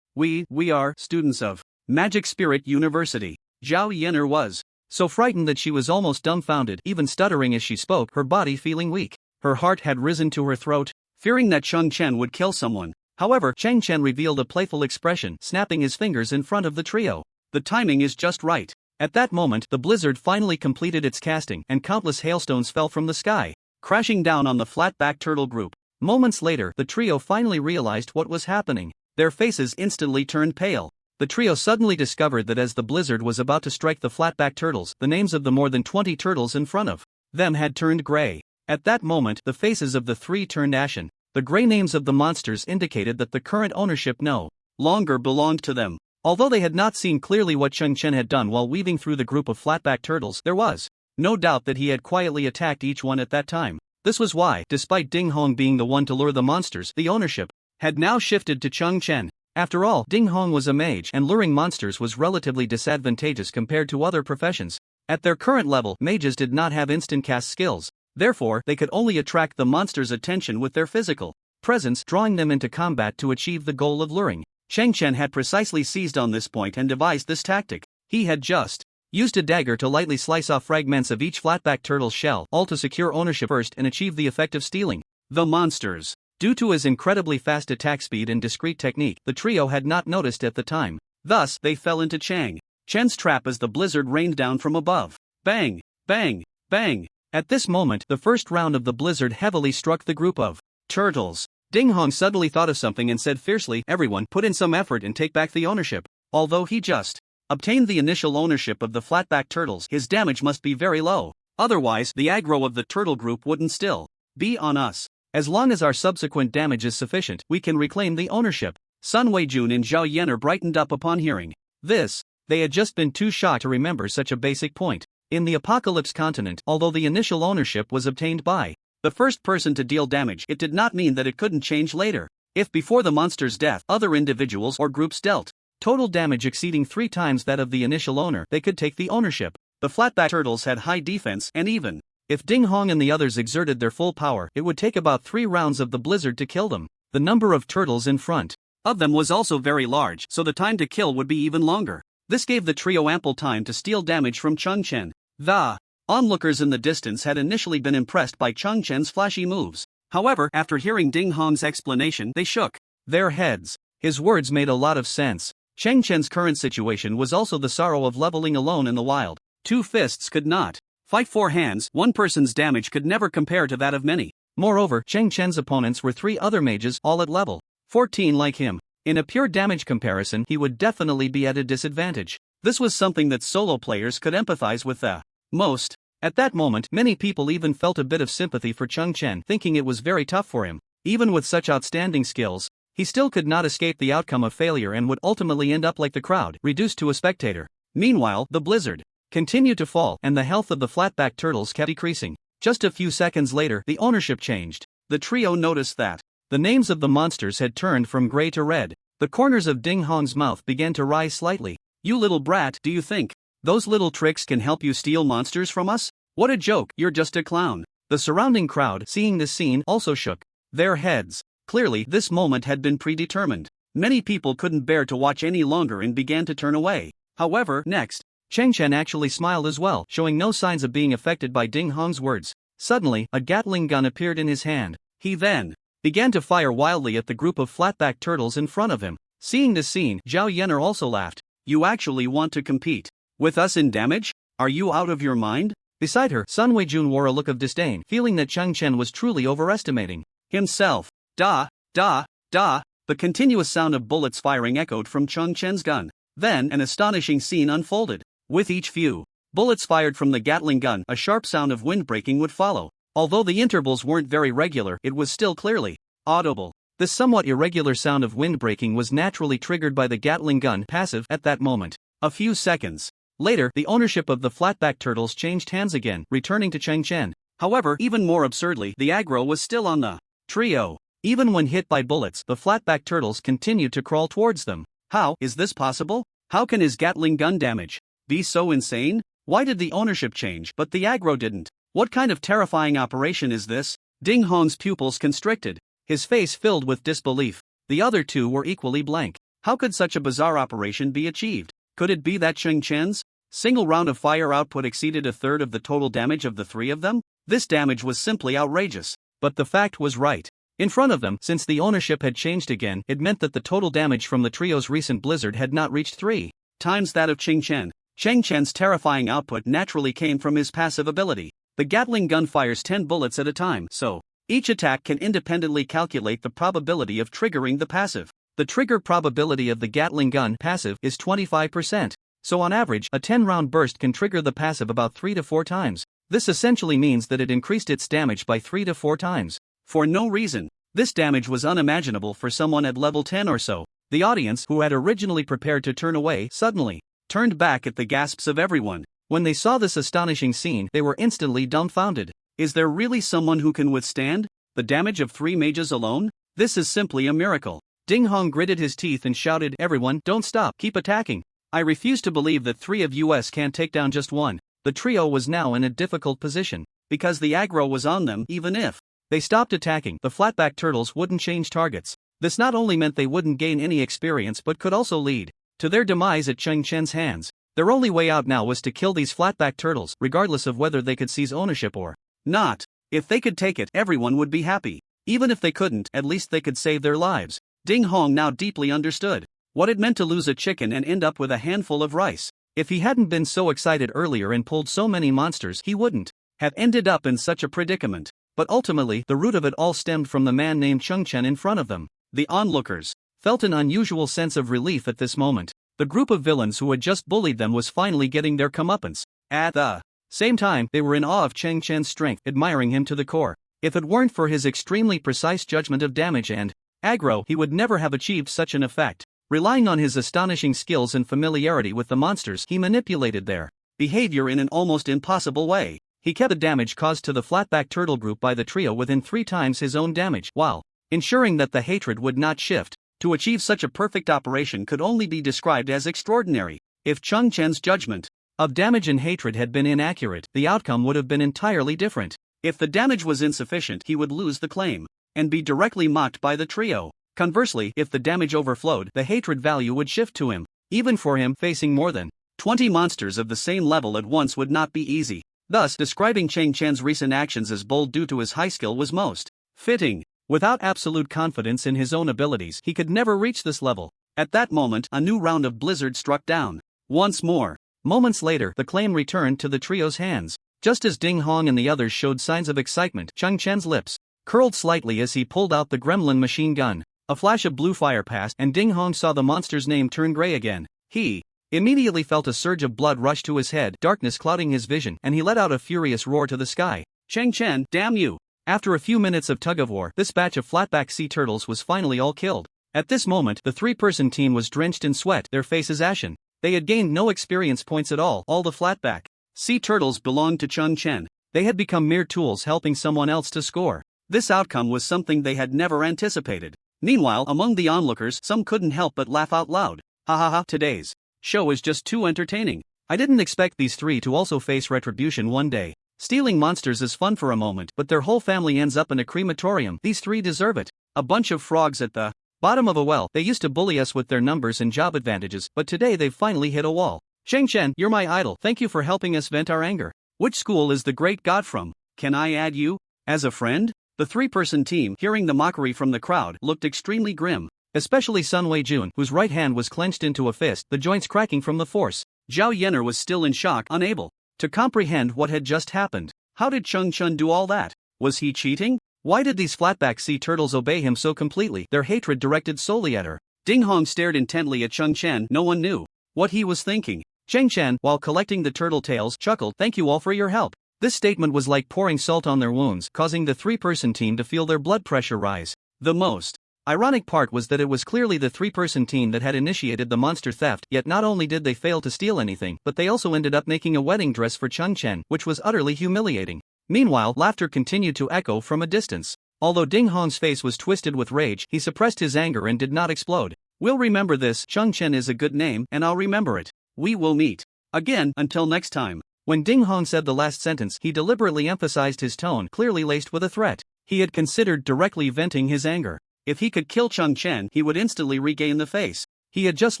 We are students of Magic Spirit University. Zhao Yener was so frightened that she was almost dumbfounded, even stuttering as she spoke, her body feeling weak. Her heart had risen to her throat, fearing that Chen would kill someone. However, Chen revealed a playful expression, snapping his fingers in front of the trio. The timing is just right. At that moment, the blizzard finally completed its casting and countless hailstones fell from the sky, crashing down on the flat-backed turtle group. Moments later, the trio finally realized what was happening. Their faces instantly turned pale. The trio suddenly discovered that as the blizzard was about to strike the flat-backed turtles, the names of the more than 20 turtles in front of them had turned gray. At that moment, the faces of the three turned ashen. The gray names of the monsters indicated that the current ownership no longer belonged to them. Although they had not seen clearly what Chen had done while weaving through the group of flat-backed turtles, there was no doubt that he had quietly attacked each one at that time. This was why, despite Ding Hong being the one to lure the monsters, the ownership had now shifted to Chen. After all, Ding Hong was a mage and luring monsters was relatively disadvantageous compared to other professions. At their current level, mages did not have instant cast skills. Therefore, they could only attract the monsters' attention with their physical presence, drawing them into combat to achieve the goal of luring. Chen had precisely seized on this point and devised this tactic. He had just used a dagger to lightly slice off fragments of each flatback turtle's shell, all to secure ownership first and achieve the effect of stealing the monsters. Due to his incredibly fast attack speed and discreet technique, the trio had not noticed at the time. Thus, they fell into Chen's trap as the blizzard rained down from above. Bang! Bang! Bang! At this moment, the first round of the blizzard heavily struck the group of turtles. Ding Hong suddenly thought of something and said fiercely, "Everyone, put in some effort and take back the ownership." Although he just obtained the initial ownership of the flatback turtles, his damage must be very low. Otherwise, the aggro of the turtle group wouldn't still be on us. As long as our subsequent damage is sufficient, we can reclaim the ownership. Sun Weijun and Zhao Yener brightened up upon hearing this. They had just been too shocked to remember such a basic point. In the Apocalypse continent, although the initial ownership was obtained by the first person to deal damage, it did not mean that it couldn't change later. If before the monster's death, other individuals or groups dealt total damage exceeding 3 times that of the initial owner, they could take the ownership. The flatback turtles had high defense, and even if Ding Hong and the others exerted their full power, it would take about 3 rounds of the blizzard to kill them. The number of turtles in front of them was also very large, so the time to kill would be even longer. This gave the trio ample time to steal damage from Chen. The onlookers in the distance had initially been impressed by Chen's flashy moves. However, after hearing Ding Hong's explanation, they shook their heads. His words made a lot of sense. Chen's current situation was also the sorrow of leveling alone in the wild. 2 fists could not fight 4 hands. One person's damage could never compare to that of many. Moreover, Chen's opponents were 3 other mages, all at level 14 like him. In a pure damage comparison, he would definitely be at a disadvantage. This was something that solo players could empathize with the most. At that moment, many people even felt a bit of sympathy for Chen, thinking it was very tough for him. Even with such outstanding skills, he still could not escape the outcome of failure and would ultimately end up like the crowd, reduced to a spectator. Meanwhile, the blizzard continued to fall, and the health of the flatback turtles kept decreasing. Just a few seconds later, the ownership changed. The trio noticed that the names of the monsters had turned from gray to red. The corners of Ding Hong's mouth began to rise slightly. "You little brat, do you think those little tricks can help you steal monsters from us? What a joke, you're just a clown." The surrounding crowd, seeing this scene, also shook their heads. Clearly, this moment had been predetermined. Many people couldn't bear to watch any longer and began to turn away. However, next, Chen actually smiled as well, showing no signs of being affected by Ding Hong's words. Suddenly, a Gatling gun appeared in his hand. He then began to fire wildly at the group of flatback turtles in front of him. Seeing this scene, Zhao Yener also laughed. "You actually want to compete With us in damage? Are you out of your mind? Beside her, Sun Wei-jun wore a look of disdain, feeling that Chen was truly overestimating himself. Da, da, da. The continuous sound of bullets firing echoed from Chen's gun. Then an astonishing scene unfolded. With each few bullets fired from the Gatling gun, a sharp sound of windbreaking would follow. Although the intervals weren't very regular, it was still clearly audible. This somewhat irregular sound of windbreaking was naturally triggered by the Gatling gun passive at that moment. A few seconds later, the ownership of the flatback turtles changed hands again, returning to Chen. However, even more absurdly, the aggro was still on the trio. Even when hit by bullets, the flatback turtles continued to crawl towards them. How is this possible? How can his Gatling gun damage be so insane? Why did the ownership change but the aggro didn't? What kind of terrifying operation is this? Ding Hong's pupils constricted, his face filled with disbelief. The other two were equally blank. How could such a bizarre operation be achieved? Could it be that Chen's single round of fire output exceeded a third of the total damage of the three of them? This damage was simply outrageous. But the fact was right in front of them. Since the ownership had changed again, it meant that the total damage from the trio's recent blizzard had not reached 3 times that of Chen. Chen's terrifying output naturally came from his passive ability. The Gatling gun fires 10 bullets at a time, so each attack can independently calculate the probability of triggering the passive. The trigger probability of the Gatling gun passive is 25%, so on average, a 10-round burst can trigger the passive about 3 to 4 times. This essentially means that it increased its damage by 3 to 4 times. For no reason. This damage was unimaginable for someone at level 10 or so. The audience, who had originally prepared to turn away, suddenly turned back at the gasps of everyone. When they saw this astonishing scene, they were instantly dumbfounded. Is there really someone who can withstand the damage of 3 mages alone? This is simply a miracle. Ding Hong gritted his teeth and shouted, "Everyone, don't stop, keep attacking. I refuse to believe that 3 of us can't take down just one." The trio was now in a difficult position, because the aggro was on them. Even if they stopped attacking, the flatback turtles wouldn't change targets. This not only meant they wouldn't gain any experience but could also lead to their demise at Chen's hands. Their only way out now was to kill these flatback turtles, regardless of whether they could seize ownership or not. If they could take it, everyone would be happy. Even if they couldn't, at least they could save their lives. Ding Hong now deeply understood what it meant to lose a chicken and end up with a handful of rice. If he hadn't been so excited earlier and pulled so many monsters, he wouldn't have ended up in such a predicament. But ultimately, the root of it all stemmed from the man named Chen in front of them. The onlookers felt an unusual sense of relief at this moment. The group of villains who had just bullied them was finally getting their comeuppance. At the same time, they were in awe of Chen's strength, admiring him to the core. If it weren't for his extremely precise judgment of damage and aggro, he would never have achieved such an effect. Relying on his astonishing skills and familiarity with the monsters, he manipulated their behavior in an almost impossible way. He kept the damage caused to the flatback turtle group by the trio within 3 times his own damage, while ensuring that the hatred would not shift. To achieve such a perfect operation could only be described as extraordinary. If Chen's judgment of damage and hatred had been inaccurate, the outcome would have been entirely different. If the damage was insufficient, he would lose the claim and be directly mocked by the trio. Conversely, if the damage overflowed, the hatred value would shift to him. Even for him, facing more than 20 monsters of the same level at once would not be easy. Thus, describing Chen's recent actions as bold due to his high skill was most fitting. Without absolute confidence in his own abilities, he could never reach this level. At that moment, a new round of blizzard struck down. Once more. Moments later, the claim returned to the trio's hands. Just as Ding Hong and the others showed signs of excitement, Chen's lips curled slightly as he pulled out the gremlin machine gun. A flash of blue fire passed, and Ding Hong saw the monster's name turn gray again. He immediately felt a surge of blood rush to his head, darkness clouding his vision, and he let out a furious roar to the sky. Chen, damn you! After a few minutes of tug-of-war, this batch of flatback sea turtles was finally all killed. At this moment, the 3-person team was drenched in sweat, their faces ashen. They had gained no experience points at all. All the flatback sea turtles belonged to Chen. They had become mere tools helping someone else to score. This outcome was something they had never anticipated. Meanwhile, among the onlookers, some couldn't help but laugh out loud. Ha ha ha, today's show is just too entertaining. I didn't expect these 3 to also face retribution one day. Stealing monsters is fun for a moment, but their whole family ends up in a crematorium. These 3 deserve it. A bunch of frogs at the bottom of a well. They used to bully us with their numbers and job advantages, but today they've finally hit a wall. Chen, you're my idol. Thank you for helping us vent our anger. Which school is the great god from? Can I add you as a friend? The 3-person team, hearing the mockery from the crowd, looked extremely grim. Especially Sun Wei-jun, whose right hand was clenched into a fist, the joints cracking from the force. Zhao Yenner was still in shock, unable to comprehend what had just happened. How did Cheng Chen do all that? Was he cheating? Why did these flatback sea turtles obey him so completely, their hatred directed solely at her? Ding Hong stared intently at Cheng Chen. No one knew what he was thinking. Cheng Chen, while collecting the turtle tails, chuckled, "Thank you all for your help." This statement was like pouring salt on their wounds, causing the three-person team to feel their blood pressure rise. The most ironic part was that it was clearly the three-person team that had initiated the monster theft, yet not only did they fail to steal anything, but they also ended up making a wedding dress for Cheng Chen, which was utterly humiliating. Meanwhile, laughter continued to echo from a distance. Although Ding Hong's face was twisted with rage, he suppressed his anger and did not explode. "We'll remember this. Cheng Chen is a good name, and I'll remember it. We will meet again, until next time." When Ding Hong said the last sentence, he deliberately emphasized his tone, clearly laced with a threat. He had considered directly venting his anger. If he could kill Cheng Chen, he would instantly regain the face he had just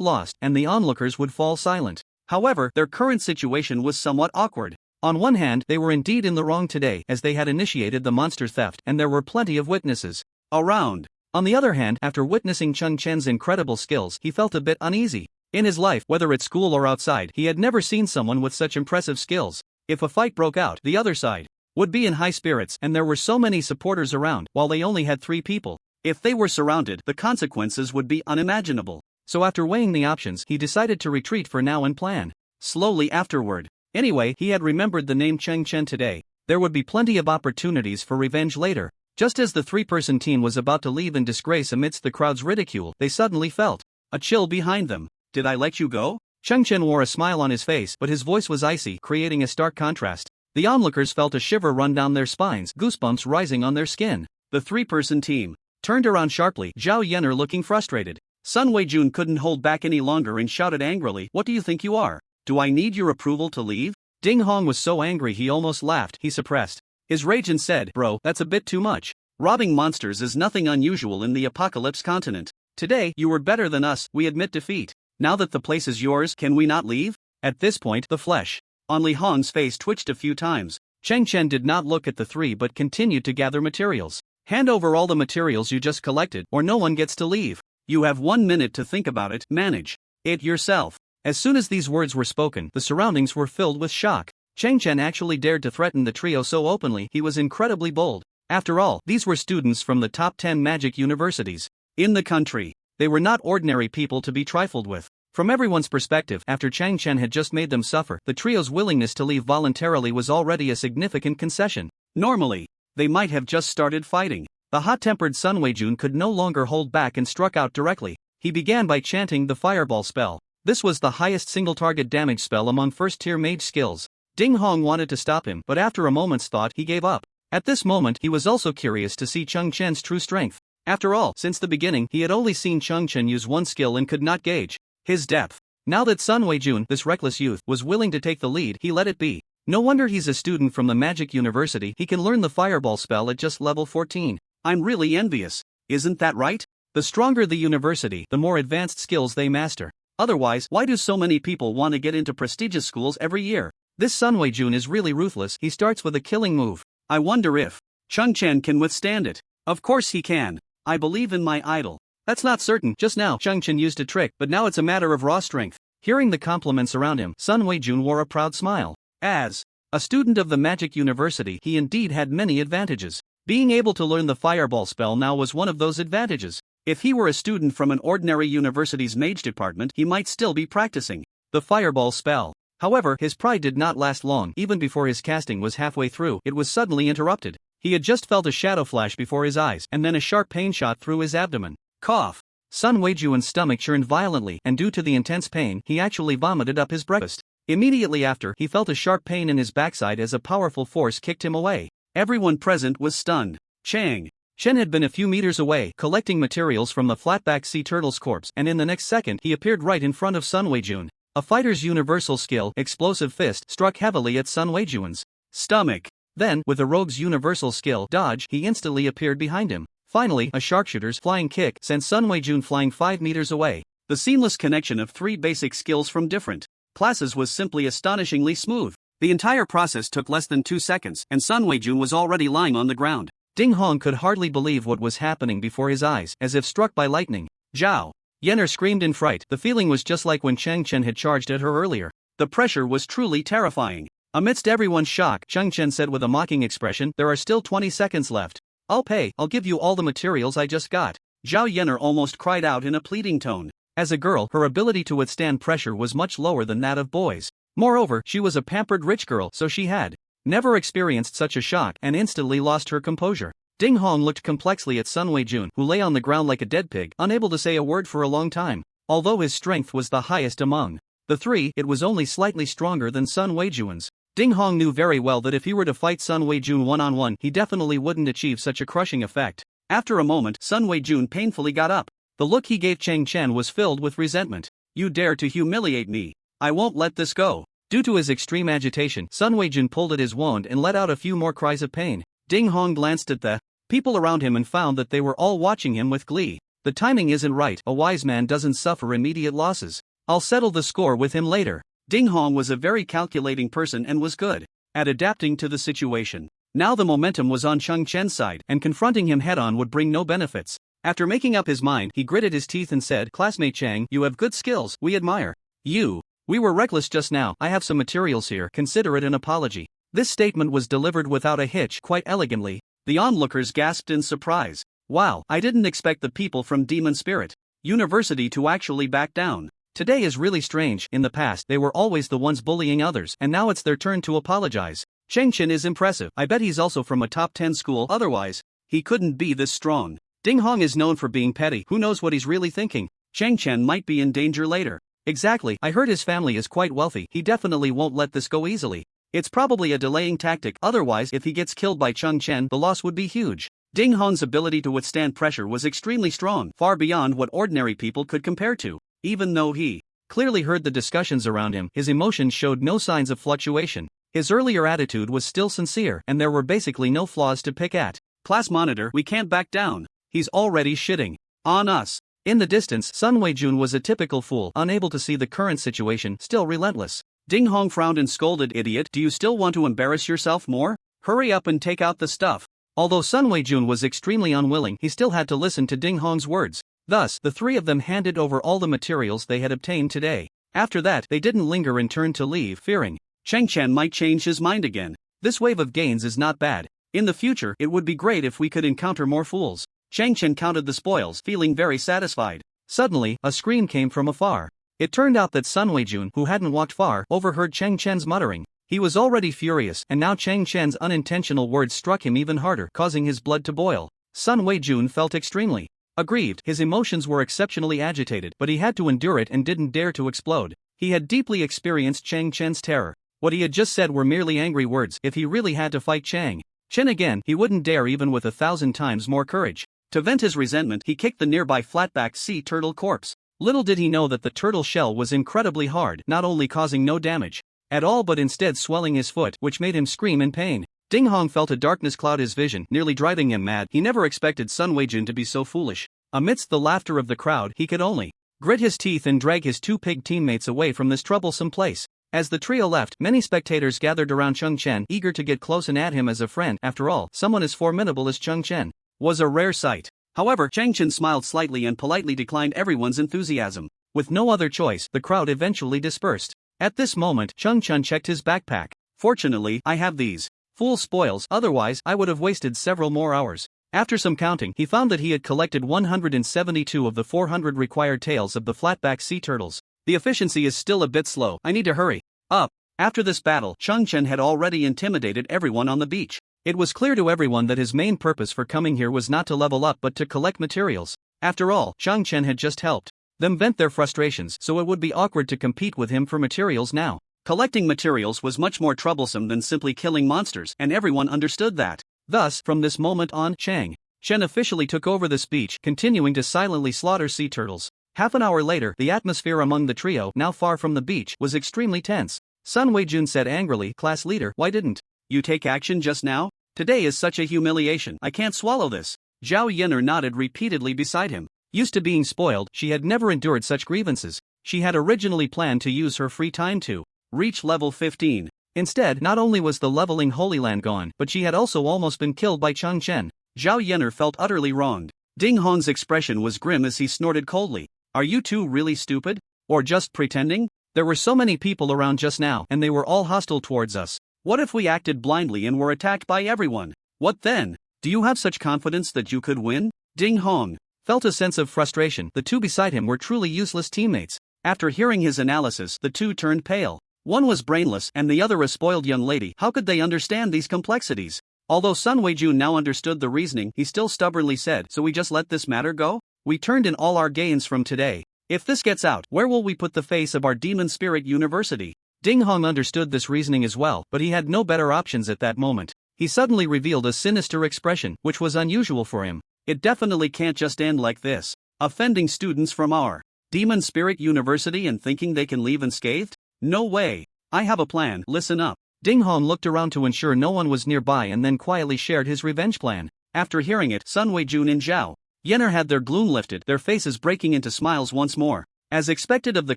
lost, and the onlookers would fall silent. However, their current situation was somewhat awkward. On one hand, they were indeed in the wrong today, as they had initiated the monster theft, and there were plenty of witnesses around. On the other hand, after witnessing Cheng Chen's incredible skills, he felt a bit uneasy. In his life, whether at school or outside, he had never seen someone with such impressive skills. If a fight broke out, the other side would be in high spirits, and there were so many supporters around, while they only had 3 people. If they were surrounded, the consequences would be unimaginable. So after weighing the options, he decided to retreat for now and plan slowly afterward. Anyway, he had remembered the name Cheng Chen today. There would be plenty of opportunities for revenge later. Just as the three-person team was about to leave in disgrace amidst the crowd's ridicule, they suddenly felt a chill behind them. "Did I let you go?" Cheng Chen wore a smile on his face, but his voice was icy, creating a stark contrast. The onlookers felt a shiver run down their spines, goosebumps rising on their skin. The three-person team turned around sharply, Zhao Yenner looking frustrated. Sun Weijun couldn't hold back any longer and shouted angrily, "What do you think you are? Do I need your approval to leave?" Ding Hong was so angry he almost laughed. He suppressed his rage and said, "Bro, that's a bit too much. Robbing monsters is nothing unusual in the Apocalypse continent. Today, you were better than us, we admit defeat. Now that the place is yours, can we not leave?" At this point, the flesh on Li Hong's face twitched a few times. Cheng Chen did not look at the 3 but continued to gather materials. "Hand over all the materials you just collected, or no one gets to leave. You have 1 minute to think about it, manage it yourself." As soon as these words were spoken, the surroundings were filled with shock. Cheng Chen actually dared to threaten the trio so openly. He was incredibly bold. After all, these were students from the top 10 magic universities in the country. They were not ordinary people to be trifled with. From everyone's perspective, after Cheng Chen had just made them suffer, the trio's willingness to leave voluntarily was already a significant concession. Normally, they might have just started fighting. The hot-tempered Sun Weijun could no longer hold back and struck out directly. He began by chanting the fireball spell. This was the highest single-target damage spell among first-tier mage skills. Ding Hong wanted to stop him, but after a moment's thought he gave up. At this moment he was also curious to see Cheng Chen's true strength. After all, since the beginning he had only seen Cheng Chen use one skill and could not gauge his depth. Now that Sun Weijun, this reckless youth, was willing to take the lead, he let it be. No wonder he's a student from the Magic University. He can learn the fireball spell at just level 14. I'm really envious. Isn't that right? The stronger the university, the more advanced skills they master. Otherwise, why do so many people want to get into prestigious schools every year? This Sun Weijun is really ruthless. He starts with a killing move. I wonder if Cheng Chen can withstand it. Of course he can. I believe in my idol. That's not certain. Just now, Cheng Chen used a trick, but now it's a matter of raw strength. Hearing the compliments around him, Sun Weijun wore a proud smile. As a student of the Magic University, he indeed had many advantages. Being able to learn the fireball spell now was one of those advantages. If he were a student from an ordinary university's mage department, he might still be practicing the fireball spell. However, his pride did not last long. Even before his casting was halfway through, it was suddenly interrupted. He had just felt a shadow flash before his eyes, and then a sharp pain shot through his abdomen. Cough. Sun Weijun's stomach churned violently, and due to the intense pain, he actually vomited up his breakfast. Immediately after, he felt a sharp pain in his backside as a powerful force kicked him away. Everyone present was stunned. Chen had been a few meters away, collecting materials from the flatback sea turtle's corpse, and in the next second he appeared right in front of Sun Weijun. A fighter's universal skill, Explosive Fist, struck heavily at Sun Weijun's stomach. Then, with a rogue's universal skill, Dodge, he instantly appeared behind him. Finally, a sharpshooter's flying kick sent Sun Weijun flying 5 meters away. The seamless connection of 3 basic skills from different classes was simply astonishingly smooth. The entire process took less than 2 seconds, and Sun Weijun was already lying on the ground. Ding Hong could hardly believe what was happening before his eyes, as if struck by lightning. Zhao Yenner screamed in fright. The feeling was just like when Cheng Chen had charged at her earlier. The pressure was truly terrifying. Amidst everyone's shock, Chen said with a mocking expression, "There are still 20 seconds left. I'll give you all the materials I just got." Zhao Yener almost cried out in a pleading tone. As a girl, her ability to withstand pressure was much lower than that of boys. Moreover, she was a pampered rich girl, so she had never experienced such a shock and instantly lost her composure. Ding Hong looked complexly at Sun Wei-jun, who lay on the ground like a dead pig, unable to say a word for a long time. Although his strength was the highest among the three, it was only slightly stronger than Sun Wei-jun's. Ding Hong knew very well that if he were to fight Sun Wei-jun one-on-one, he definitely wouldn't achieve such a crushing effect. After a moment, Sun Wei-jun painfully got up. The look he gave Chang Chen was filled with resentment. "You dare to humiliate me. I won't let this go." Due to his extreme agitation, Sun Wei-jun pulled at his wand and let out a few more cries of pain. Ding Hong glanced at the people around him and found that they were all watching him with glee. The timing isn't right, a wise man doesn't suffer immediate losses. I'll settle the score with him later. Ding Hong was a very calculating person and was good at adapting to the situation. Now the momentum was on Chang Chen's side, and confronting him head-on would bring no benefits. After making up his mind, he gritted his teeth and said, "Classmate Chang, you have good skills, we admire you. We were reckless just now, I have some materials here, consider it an apology." This statement was delivered without a hitch, quite elegantly. The onlookers gasped in surprise. Wow, I didn't expect the people from Demon Spirit University to actually back down. Today is really strange. In the past, they were always the ones bullying others, and now it's their turn to apologize. Cheng Chen is impressive. I bet he's also from a top 10 school, otherwise, he couldn't be this strong. Ding Hong is known for being petty, who knows what he's really thinking? Cheng Chen might be in danger later. Exactly, I heard his family is quite wealthy, he definitely won't let this go easily. It's probably a delaying tactic, otherwise if he gets killed by Cheng Chen, the loss would be huge. Ding Hong's ability to withstand pressure was extremely strong, far beyond what ordinary people could compare to. Even though he clearly heard the discussions around him, his emotions showed no signs of fluctuation. His earlier attitude was still sincere, and there were basically no flaws to pick at. "Class monitor, we can't back down. He's already shitting on us." In the distance, Sun Wei-jun was a typical fool, unable to see the current situation, still relentless. Ding Hong frowned and scolded, "Idiot, do you still want to embarrass yourself more? Hurry up and take out the stuff." Although Sun Wei-jun was extremely unwilling, he still had to listen to Ding Hong's words. Thus, the three of them handed over all the materials they had obtained today. After that, they didn't linger and turned to leave, fearing Cheng Chen might change his mind again. This wave of gains is not bad. In the future, it would be great if we could encounter more fools. Cheng Chen counted the spoils, feeling very satisfied. Suddenly, a scream came from afar. It turned out that Sun Wei-jun, who hadn't walked far, overheard Cheng Chen's muttering. He was already furious, and now Cheng Chen's unintentional words struck him even harder, causing his blood to boil. Sun Wei-jun felt extremely aggrieved. His emotions were exceptionally agitated, but he had to endure it and didn't dare to explode. He had deeply experienced Cheng Chen's terror. What he had just said were merely angry words. If he really had to fight Cheng Chen again, he wouldn't dare even with 1,000 times more courage. To vent his resentment, he kicked the nearby flat-backed sea turtle corpse. Little did he know that the turtle shell was incredibly hard, not only causing no damage at all but instead swelling his foot, which made him scream in pain. Ding Hong felt a darkness cloud his vision, nearly driving him mad. He never expected Sun Wei-jun to be so foolish. Amidst the laughter of the crowd, he could only grit his teeth and drag his two pig teammates away from this troublesome place. As the trio left, many spectators gathered around Cheng Chen, eager to get close and add him as a friend. After all, someone as formidable as Cheng Chen was a rare sight. However, Cheng Chen smiled slightly and politely declined everyone's enthusiasm. With no other choice, the crowd eventually dispersed. At this moment, Cheng Chen checked his backpack. "Fortunately, I have these full spoils, otherwise I would have wasted several more hours." After some counting, he found that he had collected 172 of the 400 required tails of the flatback sea turtles. The efficiency is still a bit slow, I need to hurry up. After this battle, Cheng Chen had already intimidated everyone on the beach. It was clear to everyone that his main purpose for coming here was not to level up but to collect materials. After all, Cheng Chen had just helped them vent their frustrations, so it would be awkward to compete with him for materials now. Collecting materials was much more troublesome than simply killing monsters, and everyone understood that. Thus, from this moment on, Cheng Chen officially took over the beach, continuing to silently slaughter sea turtles. Half an hour later, the atmosphere among the trio, now far from the beach, was extremely tense. Sun Wei-jun said angrily, "Class leader, why didn't you take action just now? Today is such a humiliation, I can't swallow this." Zhao Yener nodded repeatedly beside him. Used to being spoiled, she had never endured such grievances. She had originally planned to use her free time to reach level 15. Instead, not only was the leveling Holy Land gone, but she had also almost been killed by Cheng Chen. Zhao Yener felt utterly wronged. Ding Hong's expression was grim as he snorted coldly. "Are you two really stupid? Or just pretending? There were so many people around just now, and they were all hostile towards us. What if we acted blindly and were attacked by everyone? What then? Do you have such confidence that you could win? Ding Hong felt a sense of frustration. The two beside him were truly useless teammates. After hearing his analysis, the two turned pale. One was brainless and the other a spoiled young lady. How could they understand these complexities? Although Sun Weijun now understood the reasoning, he still stubbornly said, "So we just let this matter go? We turned in all our gains from today. If this gets out, where will we put the face of our demon spirit university?" Ding Hong understood this reasoning as well, but he had no better options at that moment. He suddenly revealed a sinister expression, which was unusual for him. "It definitely can't just end like this. Offending students from our demon spirit university and thinking they can leave unscathed? No way. I have a plan, listen up." Ding Hong looked around to ensure no one was nearby and then quietly shared his revenge plan. After hearing it, Sun Weijun and Zhao Yenner had their gloom lifted, their faces breaking into smiles once more. "As expected of the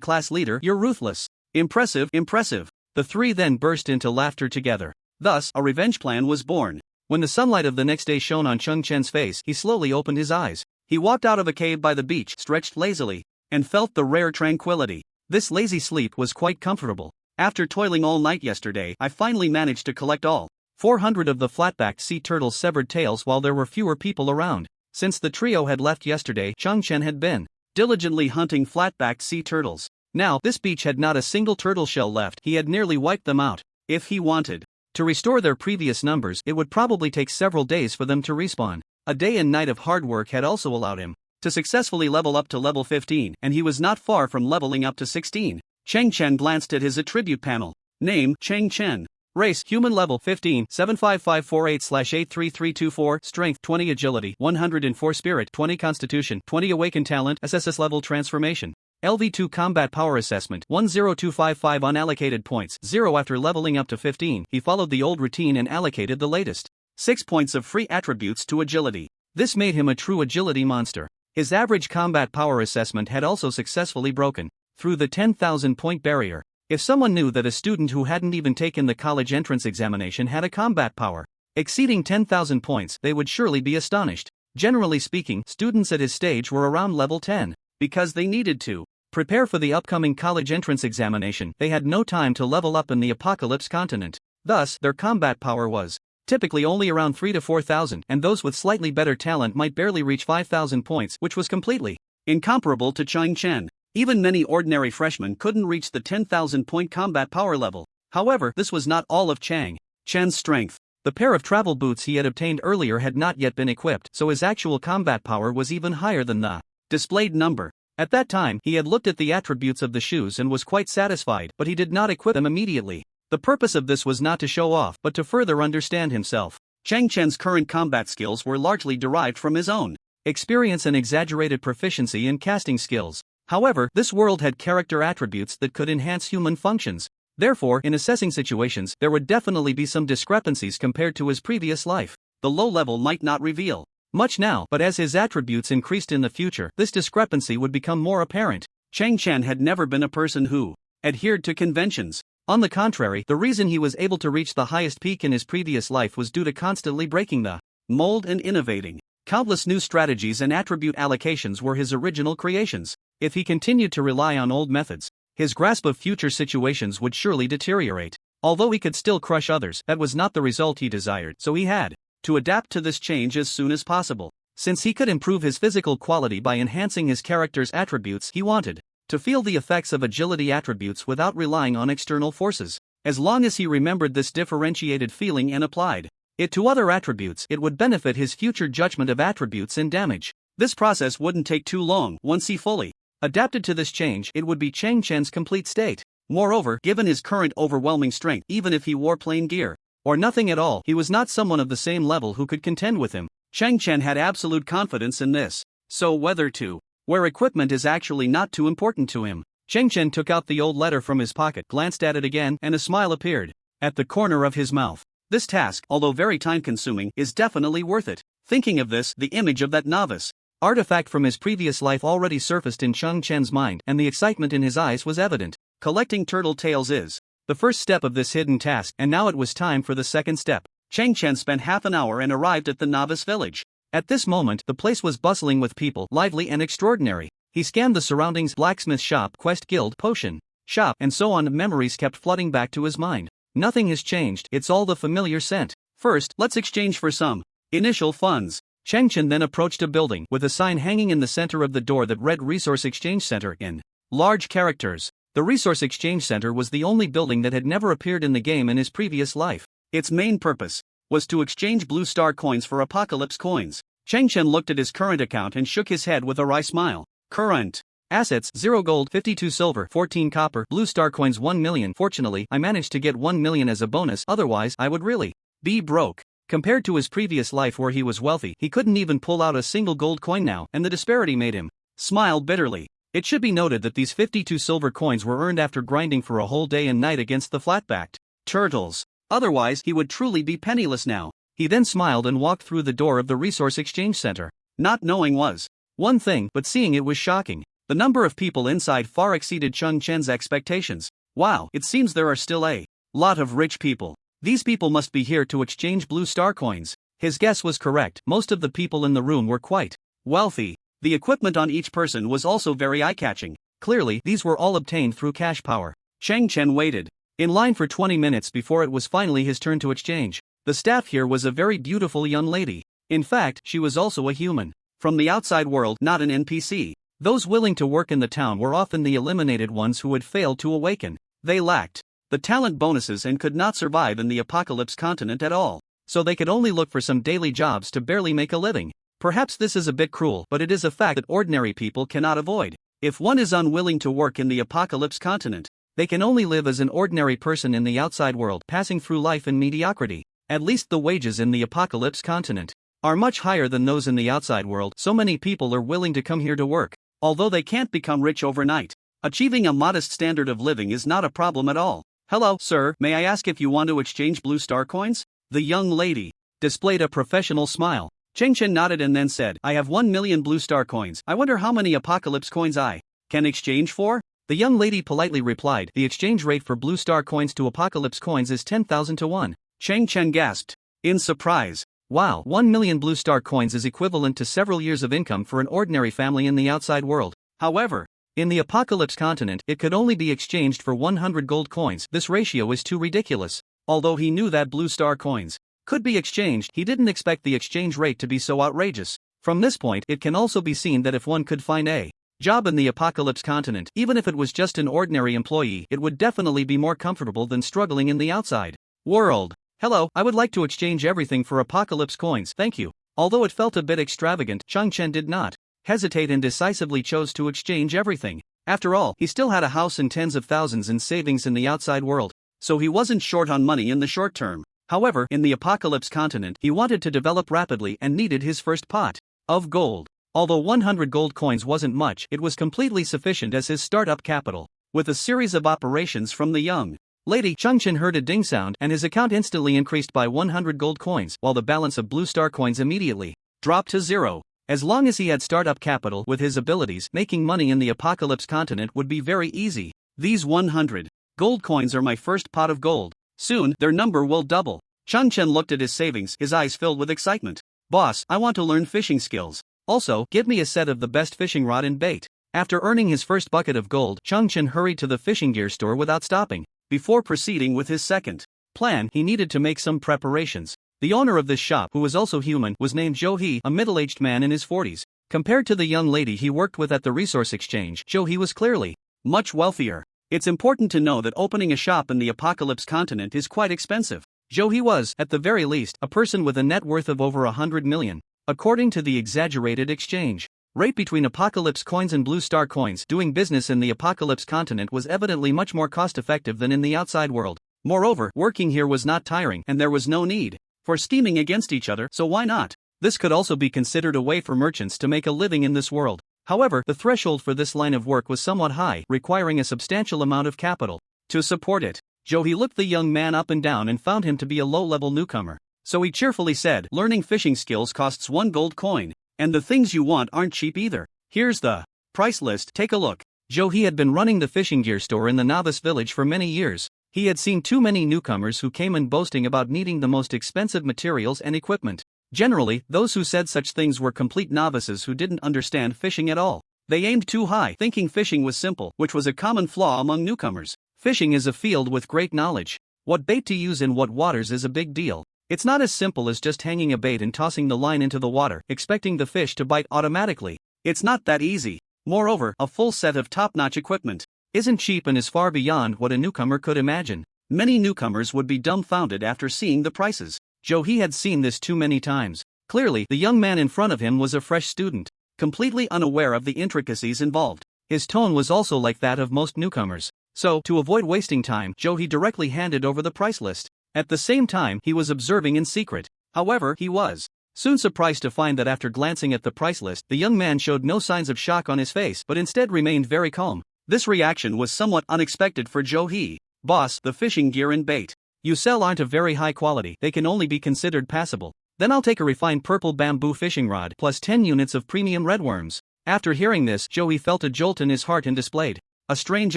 class leader, you're ruthless. Impressive, impressive." The three then burst into laughter together. Thus, a revenge plan was born. When the sunlight of the next day shone on Cheng Chen's face, he slowly opened his eyes. He walked out of a cave by the beach, stretched lazily, and felt the rare tranquility. This lazy sleep was quite comfortable. "After toiling all night yesterday, I finally managed to collect all 400 of the flat-backed sea turtles' severed tails while there were fewer people around. Since the trio had left yesterday, Chong Chen had been diligently hunting flat-backed sea turtles. Now, this beach had not a single turtle shell left. He had nearly wiped them out. If he wanted to restore their previous numbers, it would probably take several days for them to respawn. A day and night of hard work had also allowed him to successfully level up to level 15, and he was not far from leveling up to 16. Cheng Chen glanced at his attribute panel. Name, Cheng Chen. Race, human, level 15, 75548/83324, strength 20, agility 104, spirit 20, constitution 20, awakened talent, SSS level transformation. LV2 combat power assessment 10255, unallocated points 0. After leveling up to 15, he followed the old routine and allocated the latest 6 points of free attributes to agility. This made him a true agility monster. His average combat power assessment had also successfully broken through the 10,000 point barrier. If someone knew that a student who hadn't even taken the college entrance examination had a combat power exceeding 10,000 points, they would surely be astonished. Generally speaking, students at his stage were around level 10. Because they needed to prepare for the upcoming college entrance examination, they had no time to level up in the Apocalypse continent. Thus, their combat power was typically only around 3 to 4,000, and those with slightly better talent might barely reach 5,000 points, which was completely incomparable to Cheng Chen. Even many ordinary freshmen couldn't reach the 10,000 point combat power level. However, this was not all of Cheng Chen's strength. The pair of travel boots he had obtained earlier had not yet been equipped, so his actual combat power was even higher than the displayed number. At that time, he had looked at the attributes of the shoes and was quite satisfied, but he did not equip them immediately. The purpose of this was not to show off, but to further understand himself. Cheng Chen's current combat skills were largely derived from his own experience and exaggerated proficiency in casting skills. However, this world had character attributes that could enhance human functions. Therefore, in assessing situations, there would definitely be some discrepancies compared to his previous life. The low level might not reveal much now, but as his attributes increased in the future, this discrepancy would become more apparent. Cheng Chen had never been a person who adhered to conventions. On the contrary, the reason he was able to reach the highest peak in his previous life was due to constantly breaking the mold and innovating. Countless new strategies and attribute allocations were his original creations. If he continued to rely on old methods, his grasp of future situations would surely deteriorate. Although he could still crush others, that was not the result he desired, so he had to adapt to this change as soon as possible. Since he could improve his physical quality by enhancing his character's attributes, he wanted to feel the effects of agility attributes without relying on external forces. As long as he remembered this differentiated feeling and applied it to other attributes, it would benefit his future judgment of attributes and damage. This process wouldn't take too long. Once he fully adapted to this change, it would be Cheng Chen's complete state. Moreover, given his current overwhelming strength, even if he wore plain gear or nothing at all, he was not someone of the same level who could contend with him. Cheng Chen had absolute confidence in this. So whether to wear equipment is actually not too important to him. Cheng Chen took out the old letter from his pocket, glanced at it again, and a smile appeared at the corner of his mouth. This task, although very time-consuming, is definitely worth it. Thinking of this, the image of that novice artifact from his previous life already surfaced in Cheng Chen's mind, and the excitement in his eyes was evident. Collecting turtle tails is the first step of this hidden task, and now it was time for the second step. Cheng Chen spent half an hour and arrived at the novice village. At this moment, the place was bustling with people, lively and extraordinary. He scanned the surroundings: blacksmith shop, quest guild, potion shop, and so on. Memories kept flooding back to his mind. Nothing has changed, it's all the familiar scent. First, let's exchange for some initial funds. Chen then approached a building with a sign hanging in the center of the door that read Resource Exchange Center in large characters. The Resource Exchange Center was the only building that had never appeared in the game in his previous life. Its main purpose was to exchange blue star coins for apocalypse coins. Chen looked at his current account and shook his head with a wry smile. Current assets: 0 gold, 52 silver, 14 copper, blue star coins 1 million. Fortunately, I managed to get 1 million as a bonus, otherwise I would really be broke. Compared to his previous life where he was wealthy, he couldn't even pull out a single gold coin now, and the disparity made him smile bitterly. It should be noted that these 52 silver coins were earned after grinding for a whole day and night against the flat-backed turtles. Otherwise, he would truly be penniless now. He then smiled and walked through the door of the Resource Exchange Center. Not knowing was one thing, but seeing it was shocking. The number of people inside far exceeded Chen's expectations. Wow, it seems there are still a lot of rich people. These people must be here to exchange blue star coins. His guess was correct, most of the people in the room were quite wealthy. The equipment on each person was also very eye-catching. Clearly, these were all obtained through cash power. Chen waited in line for 20 minutes before it was finally his turn to exchange. The staff here was a very beautiful young lady. In fact, she was also a human from the outside world, not an NPC. Those willing to work in the town were often the eliminated ones who had failed to awaken. They lacked the talent bonuses and could not survive in the apocalypse continent at all, so they could only look for some daily jobs to barely make a living. Perhaps this is a bit cruel, but it is a fact that ordinary people cannot avoid. If one is unwilling to work in the apocalypse continent, they can only live as an ordinary person in the outside world, passing through life in mediocrity. At least the wages in the apocalypse continent are much higher than those in the outside world, so many people are willing to come here to work. Although they can't become rich overnight, achieving a modest standard of living is not a problem at all. Hello, sir, may I ask if you want to exchange blue star coins? The young lady displayed a professional smile. Chen nodded and then said, I have 1 million blue star coins. I wonder how many apocalypse coins I can exchange for? The young lady politely replied, the exchange rate for blue star coins to apocalypse coins is 10,000 to 1. Chen gasped in surprise. Wow, 1 million blue star coins is equivalent to several years of income for an ordinary family in the outside world. However, in the apocalypse continent, it could only be exchanged for 100 gold coins. This ratio is too ridiculous. Although he knew that blue star coins could be exchanged, he didn't expect the exchange rate to be so outrageous. From this point, it can also be seen that if one could find a job in the apocalypse continent, even if it was just an ordinary employee, it would definitely be more comfortable than struggling in the outside world. Hello, I would like to exchange everything for apocalypse coins, thank you. Although it felt a bit extravagant, Chen did not hesitate and decisively chose to exchange everything. After all, he still had a house and tens of thousands in savings in the outside world, so he wasn't short on money in the short term. However, in the apocalypse continent, he wanted to develop rapidly and needed his first pot of gold. Although 100 gold coins wasn't much, it was completely sufficient as his startup capital. With a series of operations from the young lady, Chen heard a ding sound and his account instantly increased by 100 gold coins, while the balance of blue star coins immediately dropped to 0. As long as he had startup capital with his abilities, making money in the apocalypse continent would be very easy. These 100 gold coins are my first pot of gold. Soon, their number will double. Chen looked at his savings, his eyes filled with excitement. Boss, I want to learn fishing skills. Also, give me a set of the best fishing rod and bait. After earning his first bucket of gold, Chen hurried to the fishing gear store without stopping. Before proceeding with his second plan, he needed to make some preparations. The owner of this shop, who was also human, was named Zhou He, a middle-aged man in his 40s. Compared to the young lady he worked with at the resource exchange, Zhou He was clearly much wealthier. It's important to know that opening a shop in the apocalypse continent is quite expensive. Zhou He was, at the very least, a person with a net worth of over 100 million. According to the exaggerated exchange rate between apocalypse coins and blue star coins, doing business in the apocalypse continent was evidently much more cost-effective than in the outside world. Moreover, working here was not tiring and there was no need for scheming against each other, so why not? This could also be considered a way for merchants to make a living in this world. However, the threshold for this line of work was somewhat high, requiring a substantial amount of capital to support it. Zhou He looked the young man up and down and found him to be a low-level newcomer. So he cheerfully said, learning fishing skills costs 1 gold coin. And the things you want aren't cheap either. Here's the price list, take a look. Zhou He had been running the fishing gear store in the novice village for many years. He had seen too many newcomers who came in boasting about needing the most expensive materials and equipment. Generally, those who said such things were complete novices who didn't understand fishing at all. They aimed too high, thinking fishing was simple, which was a common flaw among newcomers. Fishing is a field with great knowledge. What bait to use in what waters is a big deal. It's not as simple as just hanging a bait and tossing the line into the water, expecting the fish to bite automatically. It's not that easy. Moreover, a full set of top-notch equipment isn't cheap and is far beyond what a newcomer could imagine. Many newcomers would be dumbfounded after seeing the prices. He had seen this too many times. Clearly, the young man in front of him was a fresh student, completely unaware of the intricacies involved. His tone was also like that of most newcomers. So, to avoid wasting time, he directly handed over the price list. At the same time, he was observing in secret. However, he was soon surprised to find that after glancing at the price list, the young man showed no signs of shock on his face but instead remained very calm. This reaction was somewhat unexpected for He. Boss, the fishing gear and bait you sell aren't of very high quality, they can only be considered passable. Then I'll take a refined purple bamboo fishing rod plus 10 units of premium redworms. After hearing this, He felt a jolt in his heart and displayed a strange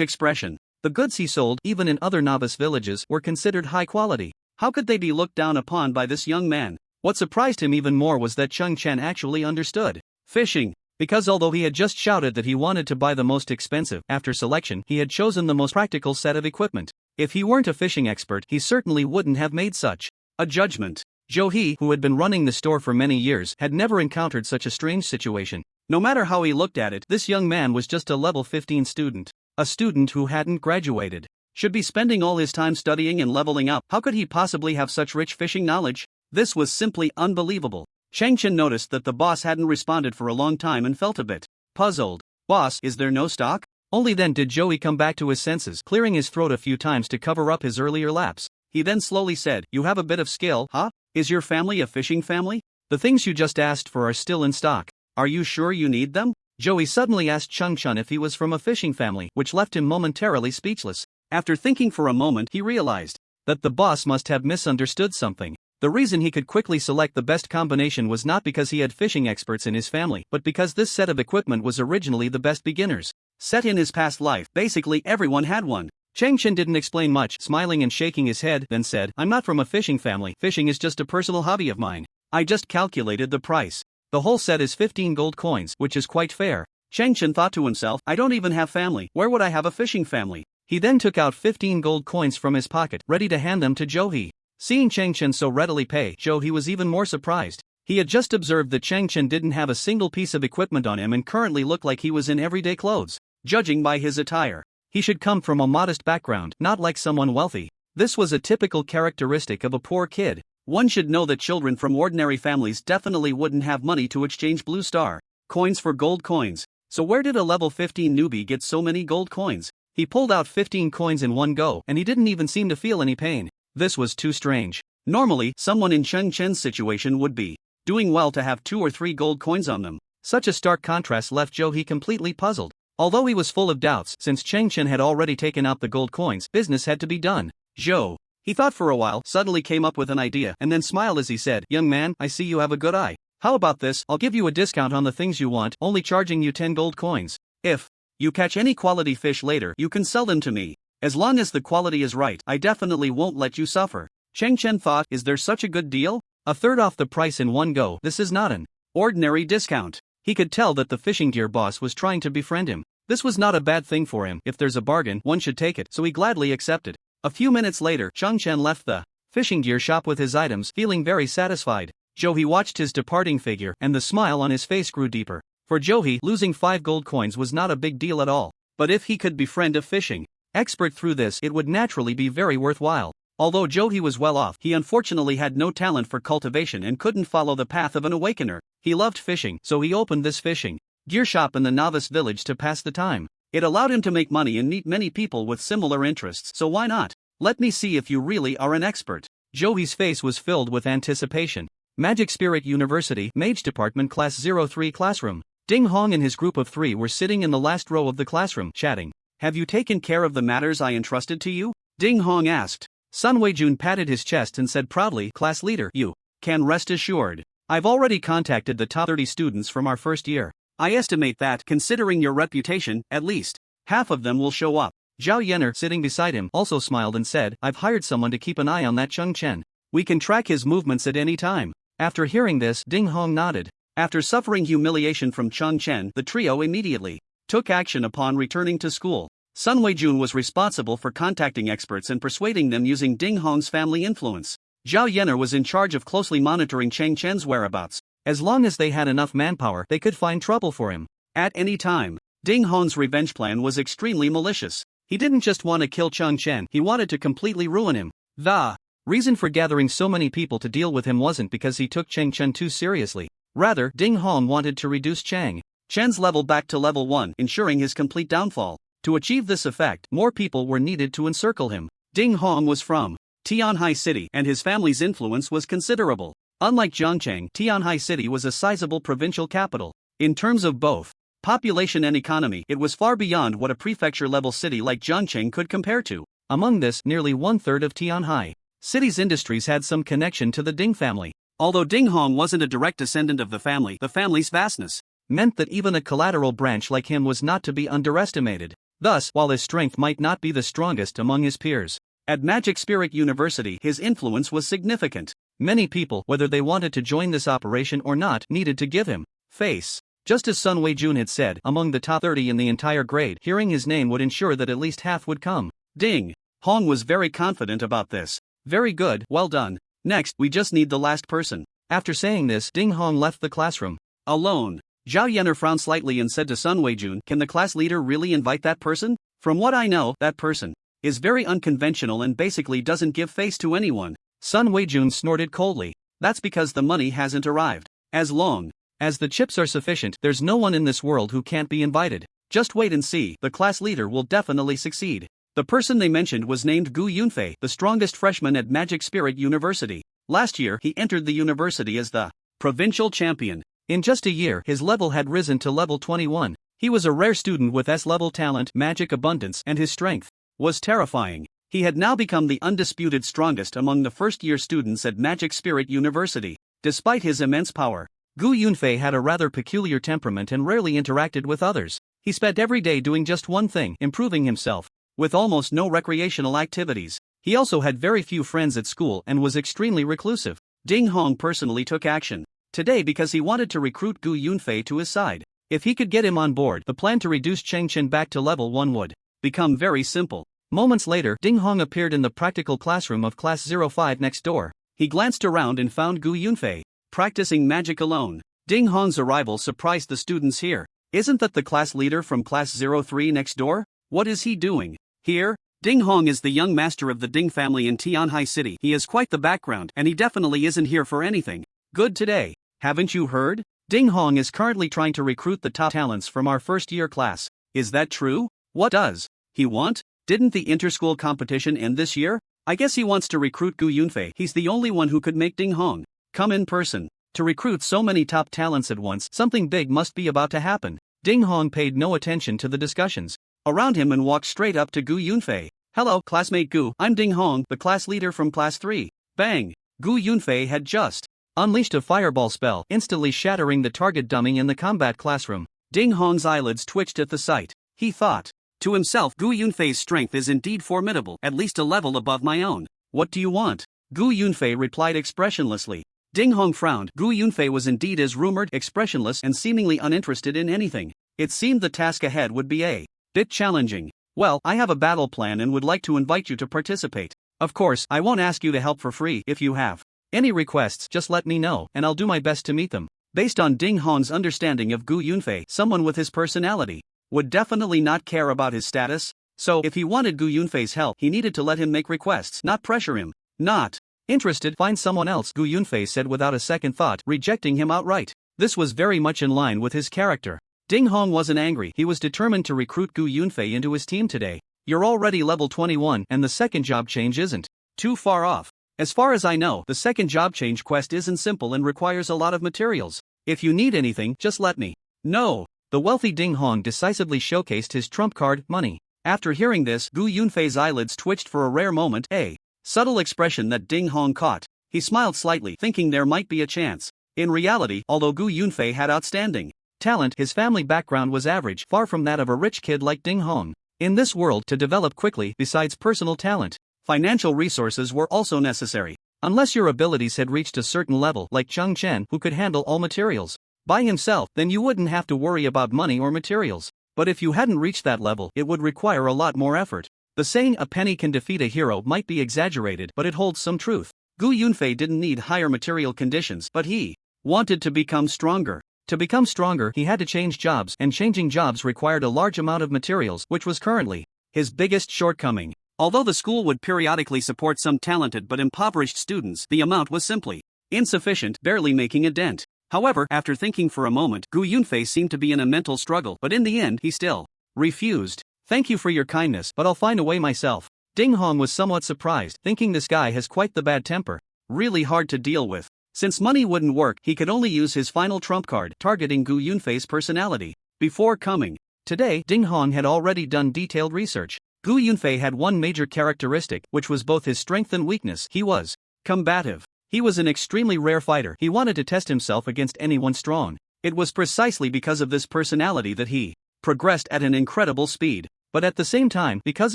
expression. The goods he sold, even in other novice villages, were considered high quality. How could they be looked down upon by this young man? What surprised him even more was that Chen actually understood fishing. Because although he had just shouted that he wanted to buy the most expensive, after selection, he had chosen the most practical set of equipment. If he weren't a fishing expert, he certainly wouldn't have made such a judgment. He, who had been running the store for many years, had never encountered such a strange situation. No matter how he looked at it, this young man was just a level 15 student. A student who hadn't graduated. Should be spending all his time studying and leveling up. How could he possibly have such rich fishing knowledge? This was simply unbelievable. Chen noticed that the boss hadn't responded for a long time and felt a bit puzzled. Boss, is there no stock? Only then did Joey come back to his senses, clearing his throat a few times to cover up his earlier lapse. He then slowly said, "You have a bit of skill, huh? Is your family a fishing family? The things you just asked for are still in stock. Are you sure you need them?" Joey suddenly asked Chong if he was from a fishing family, which left him momentarily speechless. After thinking for a moment, he realized that the boss must have misunderstood something. The reason he could quickly select the best combination was not because he had fishing experts in his family, but because this set of equipment was originally the best beginner's set in his past life. Basically everyone had one. Chen didn't explain much, smiling and shaking his head, then said, "I'm not from a fishing family, fishing is just a personal hobby of mine. I just calculated the price. The whole set is 15 gold coins, which is quite fair." Chen thought to himself, "I don't even have family, where would I have a fishing family?" He then took out 15 gold coins from his pocket, ready to hand them to He. Seeing Chen so readily pay, He was even more surprised. He had just observed that Chen didn't have a single piece of equipment on him and currently looked like he was in everyday clothes. Judging by his attire, he should come from a modest background, not like someone wealthy. This was a typical characteristic of a poor kid. One should know that children from ordinary families definitely wouldn't have money to exchange blue star coins for gold coins. So where did a level 15 newbie get so many gold coins? He pulled out 15 coins in one go, and he didn't even seem to feel any pain. This was too strange. Normally, someone in Chen's situation would be doing well to have 2 or 3 gold coins on them. Such a stark contrast left He completely puzzled. Although he was full of doubts, since Chen had already taken out the gold coins, business had to be done. He thought for a while, suddenly came up with an idea, and then smiled as he said, "Young man, I see you have a good eye. How about this? I'll give you a discount on the things you want, only charging you 10 gold coins. If you catch any quality fish later, you can sell them to me. As long as the quality is right, I definitely won't let you suffer." Chen thought, is there such a good deal? A third off the price in one go, this is not an ordinary discount. He could tell that the fishing gear boss was trying to befriend him. This was not a bad thing for him. If there's a bargain, one should take it, so he gladly accepted. A few minutes later, Chen left the fishing gear shop with his items, feeling very satisfied. He watched his departing figure, and the smile on his face grew deeper. For He, losing 5 gold coins was not a big deal at all. But if he could befriend a fishing expert through this, it would naturally be very worthwhile. Although He was well off, he unfortunately had no talent for cultivation and couldn't follow the path of an awakener. He loved fishing, so he opened this fishing gear shop in the novice village to pass the time. It allowed him to make money and meet many people with similar interests, so why not? Let me see if you really are an expert. He's face was filled with anticipation. Magic Spirit University, Mage Department Class 03 classroom. Ding Hong and his group of 3 were sitting in the last row of the classroom, chatting. "Have you taken care of the matters I entrusted to you?" Ding Hong asked. Sun Weijun patted his chest and said proudly, "Class leader, you can rest assured. I've already contacted the top 30 students from our first year. I estimate that, considering your reputation, at least half of them will show up." Zhao Yenner, sitting beside him, also smiled and said, "I've hired someone to keep an eye on that Chen. We can track his movements at any time." After hearing this, Ding Hong nodded. After suffering humiliation from Chen, the trio immediately took action upon returning to school. Sun Weijun was responsible for contacting experts and persuading them using Ding Hong's family influence. Zhao Yener was in charge of closely monitoring Chen's whereabouts. As long as they had enough manpower, they could find trouble for him at any time. Ding Hong's revenge plan was extremely malicious. He didn't just want to kill Chen, he wanted to completely ruin him. The reason for gathering so many people to deal with him wasn't because he took Chen too seriously. Rather, Ding Hong wanted to reduce Chen's level back to level 1, ensuring his complete downfall. To achieve this effect, more people were needed to encircle him. Ding Hong was from Tianhai City, and his family's influence was considerable. Unlike Zhangcheng, Tianhai City was a sizable provincial capital. In terms of both population and economy, it was far beyond what a prefecture-level city like Zhangcheng could compare to. Among this, nearly one-third of Tianhai City's industries had some connection to the Ding family. Although Ding Hong wasn't a direct descendant of the family's vastness meant that even a collateral branch like him was not to be underestimated. Thus, while his strength might not be the strongest among his peers, at Magic Spirit University his influence was significant. Many people, whether they wanted to join this operation or not, needed to give him face. Just as Sun Weijun had said, among the top 30 in the entire grade, hearing his name would ensure that at least half would come. Ding Hong was very confident about this. Very good, well done. Next, we just need the last person. After saying this, Ding Hong left the classroom alone. Zhao Yener frowned slightly and said to Sun Weijun, "Can the class leader really invite that person? From what I know, that person is very unconventional and basically doesn't give face to anyone." Sun Weijun snorted coldly. "That's because the money hasn't arrived. As long as the chips are sufficient, there's no one in this world who can't be invited. Just wait and see, the class leader will definitely succeed." The person they mentioned was named Gu Yunfei, the strongest freshman at Magic Spirit University. Last year, he entered the university as the provincial champion. In just a year, his level had risen to level 21. He was a rare student with S-level talent, magic abundance, and his strength was terrifying. He had now become the undisputed strongest among the first-year students at Magic Spirit University. Despite his immense power, Gu Yunfei had a rather peculiar temperament and rarely interacted with others. He spent every day doing just one thing, improving himself, with almost no recreational activities. He also had very few friends at school and was extremely reclusive. Ding Hong personally took action today because he wanted to recruit Gu Yunfei to his side. If he could get him on board, the plan to reduce Chen back to level 1 would become very simple. Moments later, Ding Hong appeared in the practical classroom of Class 05 next door. He glanced around and found Gu Yunfei practicing magic alone. Ding Hong's arrival surprised the students here. "Isn't that the class leader from Class 03 next door? What is he doing here?" Ding Hong is the young master of the Ding family in Tianhai City. He has quite the background, and he definitely isn't here for anything good today. Haven't you heard? Ding Hong is currently trying to recruit the top talents from our first-year class. Is that true? What does he want? Didn't the inter-school competition end this year? I guess he wants to recruit Gu Yunfei. He's the only one who could make Ding Hong come in person. To recruit so many top talents at once, something big must be about to happen. Ding Hong paid no attention to the discussions around him and walked straight up to Gu Yunfei. "Hello, classmate Gu, I'm Ding Hong, the class leader from Class 3. Bang! Gu Yunfei had just unleashed a fireball spell, instantly shattering the target dummy in the combat classroom. Ding Hong's eyelids twitched at the sight. He thought to himself, "Gu Yunfei's strength is indeed formidable, at least a level above my own. What do you want?" Gu Yunfei replied expressionlessly. Ding Hong frowned. Gu Yunfei was indeed as rumored, expressionless and seemingly uninterested in anything. It seemed the task ahead would be a bit challenging. "Well, I have a battle plan and would like to invite you to participate. Of course, I won't ask you to help for free. If you have any requests, just let me know, and I'll do my best to meet them." Based on Ding Hong's understanding of Gu Yunfei, someone with his personality would definitely not care about his status. So, if he wanted Gu Yunfei's help, he needed to let him make requests, not pressure him. "Not interested? Find someone else," Gu Yunfei said without a second thought, rejecting him outright. This was very much in line with his character. Ding Hong wasn't angry. He was determined to recruit Gu Yunfei into his team today. "You're already level 21, and the second job change isn't too far off. As far as I know, the second job change quest isn't simple and requires a lot of materials. If you need anything, just let me know." The wealthy Ding Hong decisively showcased his trump card, money. After hearing this, Gu Yunfei's eyelids twitched for a rare moment, a subtle expression that Ding Hong caught. He smiled slightly, thinking there might be a chance. In reality, although Gu Yunfei had outstanding talent, his family background was average, far from that of a rich kid like Ding Hong. In this world, to develop quickly, besides personal talent, financial resources were also necessary. Unless your abilities had reached a certain level, like Chen, who could handle all materials. by himself, then you wouldn't have to worry about money or materials. But if you hadn't reached that level, it would require a lot more effort. The saying "a penny can defeat a hero" might be exaggerated, but it holds some truth. Gu Yunfei didn't need higher material conditions, but he wanted to become stronger. To become stronger, he had to change jobs, and changing jobs required a large amount of materials, which was currently his biggest shortcoming. Although the school would periodically support some talented but impoverished students, the amount was simply insufficient, barely making a dent. However, after thinking for a moment, Gu Yunfei seemed to be in a mental struggle, but in the end he still refused. "Thank you for your kindness, but I'll find a way myself." Ding Hong was somewhat surprised, thinking this guy has quite the bad temper. Really hard to deal with. Since money wouldn't work, he could only use his final trump card, targeting Gu Yunfei's personality. Before coming today, Ding Hong had already done detailed research. Gu Yunfei had one major characteristic, which was both his strength and weakness. He was combative. He was an extremely rare fighter. He wanted to test himself against anyone strong. It was precisely because of this personality that he progressed at an incredible speed. But at the same time, because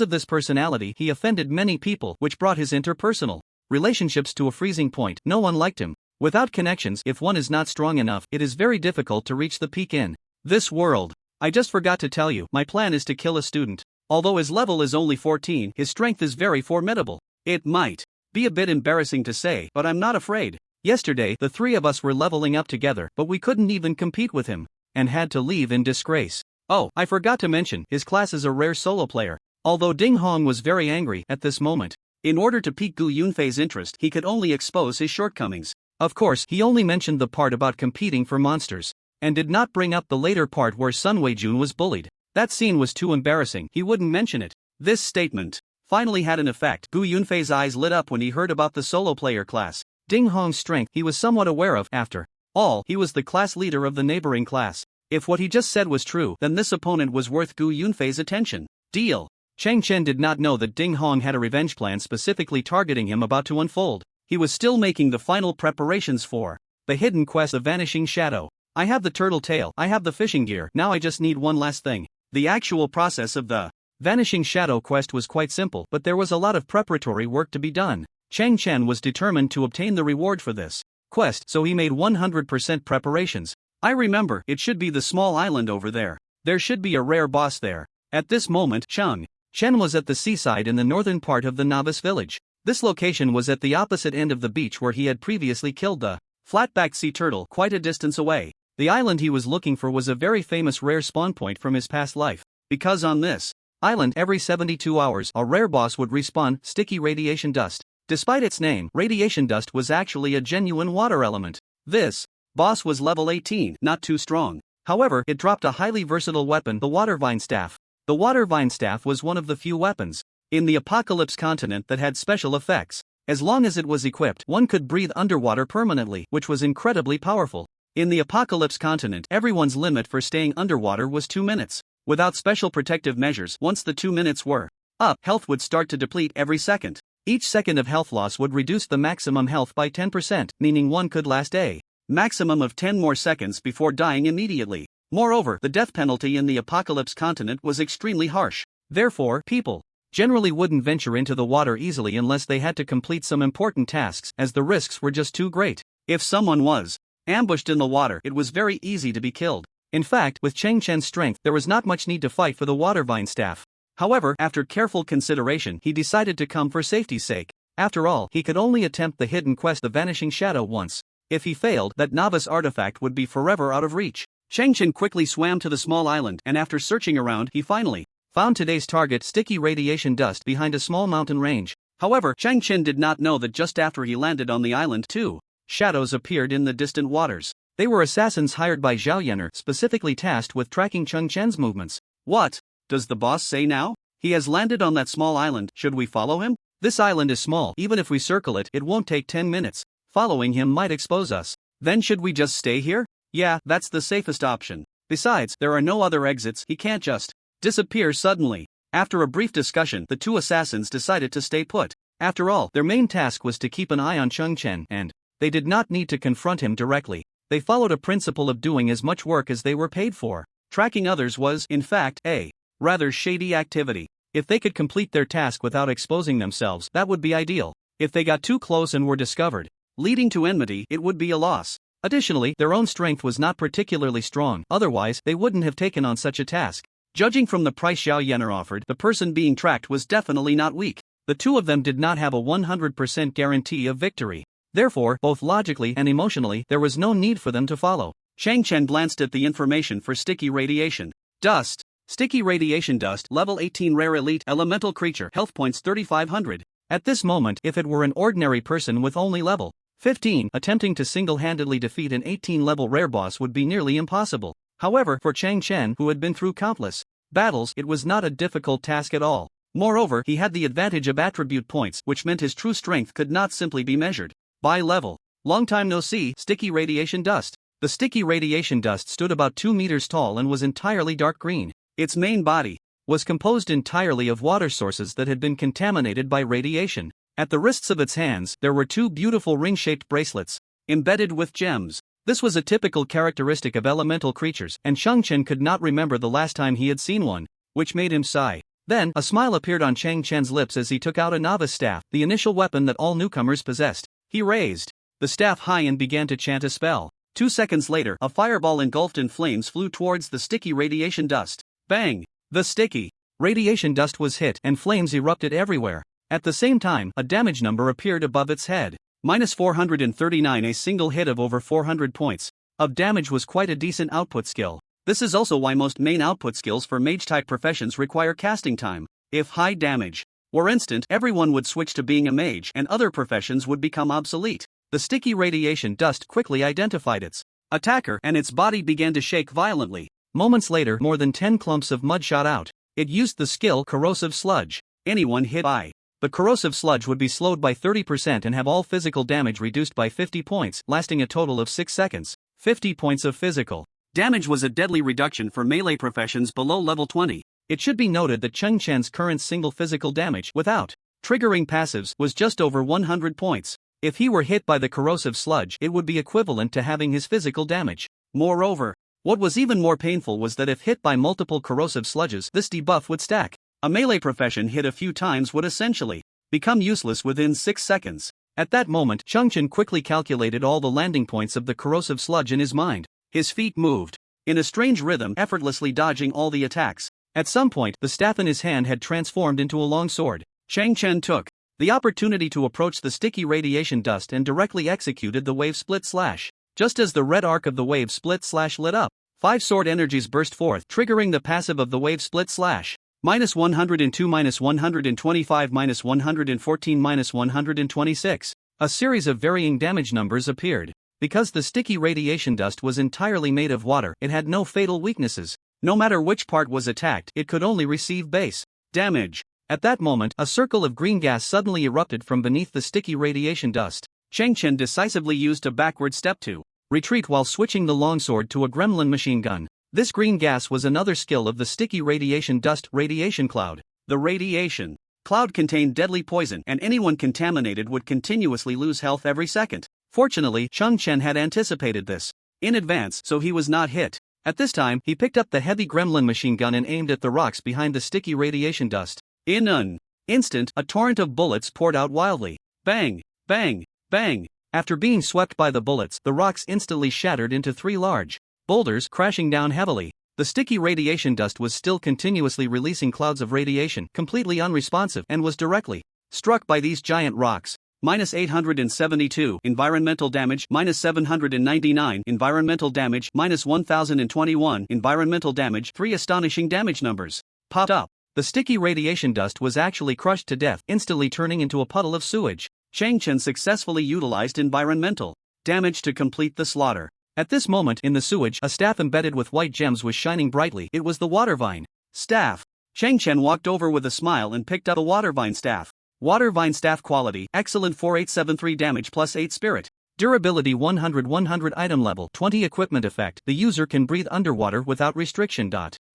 of this personality, he offended many people, which brought his interpersonal relationships to a freezing point. No one liked him. Without connections, if one is not strong enough, it is very difficult to reach the peak in this world. I just forgot to tell you, my plan is to kill a student. Although his level is only 14, his strength is very formidable. It might be a bit embarrassing to say, but I'm not afraid. Yesterday, the three of us were leveling up together, but we couldn't even compete with him, and had to leave in disgrace. Oh, I forgot to mention, his class is a rare solo player. Although Ding Hong was very angry at this moment, in order to pique Gu Yunfei's interest, he could only expose his shortcomings. Of course, he only mentioned the part about competing for monsters, and did not bring up the later part where Sun Weijun was bullied. That scene was too embarrassing, he wouldn't mention it. This statement finally had an effect. Gu Yunfei's eyes lit up when he heard about the solo player class. Ding Hong's strength he was somewhat aware of. After all, he was the class leader of the neighboring class. If what he just said was true, then this opponent was worth Gu Yunfei's attention. Deal. Chen did not know that Ding Hong had a revenge plan specifically targeting him about to unfold. He was still making the final preparations for the hidden quest of Vanishing Shadow. I have the turtle tail, I have the fishing gear, now I just need one last thing. The actual process of the Vanishing Shadow quest was quite simple, but there was a lot of preparatory work to be done. Chen was determined to obtain the reward for this quest, so he made 100% preparations. I remember, it should be the small island over there. There should be a rare boss there. At this moment, Chen was at the seaside in the northern part of the novice village. This location was at the opposite end of the beach where he had previously killed the flat-backed sea turtle, quite a distance away. The island he was looking for was a very famous rare spawn point from his past life, because on this island every 72 hours a rare boss would respawn, sticky radiation dust. Despite its name, radiation dust was actually a genuine water element. This boss was level 18, not too strong. However, it dropped a highly versatile weapon, the Water Vine Staff. The Water Vine Staff was one of the few weapons in the Apocalypse continent that had special effects. As long as it was equipped, one could breathe underwater permanently, which was incredibly powerful. In the Apocalypse continent, everyone's limit for staying underwater was 2 minutes. Without special protective measures, once the 2 minutes were up, health would start to deplete every second. Each second of health loss would reduce the maximum health by 10%, meaning one could last a maximum of 10 more seconds before dying immediately. Moreover, the death penalty in the Apocalypse continent was extremely harsh. Therefore, people generally wouldn't venture into the water easily unless they had to complete some important tasks, as the risks were just too great. If someone was ambushed in the water, it was very easy to be killed. In fact, with Chen's strength, there was not much need to fight for the Water Vine Staff. However, after careful consideration, he decided to come for safety's sake. After all, he could only attempt the hidden quest, the Vanishing Shadow, once. If he failed, that novice artifact would be forever out of reach. Chen quickly swam to the small island, and after searching around, he finally found today's target, sticky radiation dust, behind a small mountain range. However, Chen did not know that just after he landed on the island, two shadows appeared in the distant waters. They were assassins hired by Zhao Yan'er, specifically tasked with tracking Chen's movements. What does the boss say now? He has landed on that small island, should we follow him? This island is small, even if we circle it, it won't take 10 minutes. Following him might expose us. Then should we just stay here? Yeah, that's the safest option. Besides, there are no other exits, he can't just disappear suddenly. After a brief discussion, the two assassins decided to stay put. After all, their main task was to keep an eye on Chen, and they did not need to confront him directly. They followed a principle of doing as much work as they were paid for. Tracking others was, in fact, a rather shady activity. If they could complete their task without exposing themselves, that would be ideal. If they got too close and were discovered, leading to enmity, it would be a loss. Additionally, their own strength was not particularly strong, otherwise, they wouldn't have taken on such a task. Judging from the price Xiao Yener offered, the person being tracked was definitely not weak. The two of them did not have a 100% guarantee of victory. Therefore, both logically and emotionally, there was no need for them to follow. Chen glanced at the information for sticky radiation dust. Sticky radiation dust, level 18 rare elite elemental creature, health points 3500. At this moment, if it were an ordinary person with only level 15, attempting to single-handedly defeat an 18-level rare boss would be nearly impossible. However, for Chen, who had been through countless battles, it was not a difficult task at all. Moreover, he had the advantage of attribute points, which meant his true strength could not simply be measured by level. Long time no see, sticky radiation dust. The sticky radiation dust stood about 2 meters tall and was entirely dark green. Its main body was composed entirely of water sources that had been contaminated by radiation. At the wrists of its hands, there were 2 beautiful ring-shaped bracelets, embedded with gems. This was a typical characteristic of elemental creatures, and Chen could not remember the last time he had seen one, which made him sigh. Then, a smile appeared on Chen's lips as he took out a novice staff, the initial weapon that all newcomers possessed. He raised the staff high and began to chant a spell. 2 seconds later, a fireball engulfed in flames flew towards the sticky radiation dust. Bang! The sticky radiation dust was hit, and flames erupted everywhere. At the same time, a damage number appeared above its head. -439. A single hit of over 400 points of damage was quite a decent output skill. This is also why most main output skills for mage-type professions require casting time. If high damage were instant, everyone would switch to being a mage and other professions would become obsolete. The sticky radiation dust quickly identified its attacker and its body began to shake violently. Moments later, more than 10 clumps of mud shot out. It used the skill Corrosive Sludge. Anyone hit by the corrosive sludge would be slowed by 30% and have all physical damage reduced by 50 points, lasting a total of 6 seconds. 50 points of physical damage was a deadly reduction for melee professions below level 20. It should be noted that Chen's current single physical damage, without triggering passives, was just over 100 points. If he were hit by the corrosive sludge, it would be equivalent to having his physical damage. Moreover, what was even more painful was that if hit by multiple corrosive sludges, this debuff would stack. A melee profession hit a few times would essentially become useless within 6 seconds. At that moment, Chen quickly calculated all the landing points of the corrosive sludge in his mind. His feet moved in a strange rhythm, effortlessly dodging all the attacks. At some point, the staff in his hand had transformed into a long sword. Chen took the opportunity to approach the sticky radiation dust and directly executed the wave split slash. Just as the red arc of the wave split slash lit up, 5 sword energies burst forth, triggering the passive of the wave split slash. -102, -125, -114, -126. A series of varying damage numbers appeared. Because the sticky radiation dust was entirely made of water, it had no fatal weaknesses. No matter which part was attacked, it could only receive base damage. At that moment, a circle of green gas suddenly erupted from beneath the sticky radiation dust. Chen decisively used a backward step to retreat while switching the longsword to a gremlin machine gun. This green gas was another skill of the sticky radiation dust radiation cloud. The radiation cloud contained deadly poison, and anyone contaminated would continuously lose health every second. Fortunately, Chen had anticipated this in advance, so he was not hit. At this time, he picked up the heavy gremlin machine gun and aimed at the rocks behind the sticky radiation dust. In an instant, a torrent of bullets poured out wildly. Bang! Bang! Bang! After being swept by the bullets, the rocks instantly shattered into 3 large boulders, crashing down heavily. The sticky radiation dust was still continuously releasing clouds of radiation, completely unresponsive, and was directly struck by these giant rocks. -872 environmental damage, -799 environmental damage, -1021 environmental damage. 3 astonishing damage numbers popped up. The sticky radiation dust was actually crushed to death, instantly turning into a puddle of sewage. Chen successfully utilized environmental damage to complete the slaughter. At this moment, in the sewage, a staff embedded with white gems was shining brightly. It was the water vine staff. Chen walked over with a smile and picked up a water vine staff. Water vine staff quality, excellent, 4873 damage plus 8 spirit. Durability 100 item level 20 equipment effect. The user can breathe underwater without restriction.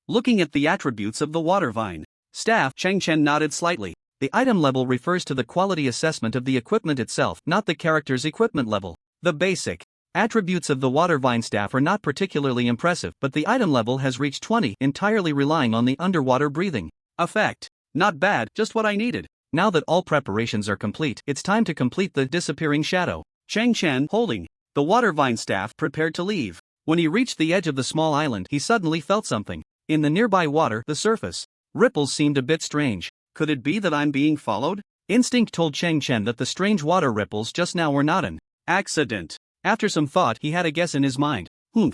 Looking at the attributes of the water vine staff, Chen nodded slightly. The item level refers to the quality assessment of the equipment itself, not the character's equipment level. The basic attributes of the water vine staff are not particularly impressive, but the item level has reached 20, entirely relying on the underwater breathing effect. Not bad, just what I needed. Now that all preparations are complete, it's time to complete the disappearing shadow. Chen holding the water vine staff prepared to leave. When he reached the edge of the small island, he suddenly felt something. In the nearby water, the surface ripples seemed a bit strange. Could it be that I'm being followed? Instinct told Chen that the strange water ripples just now were not an accident. After some thought, he had a guess in his mind.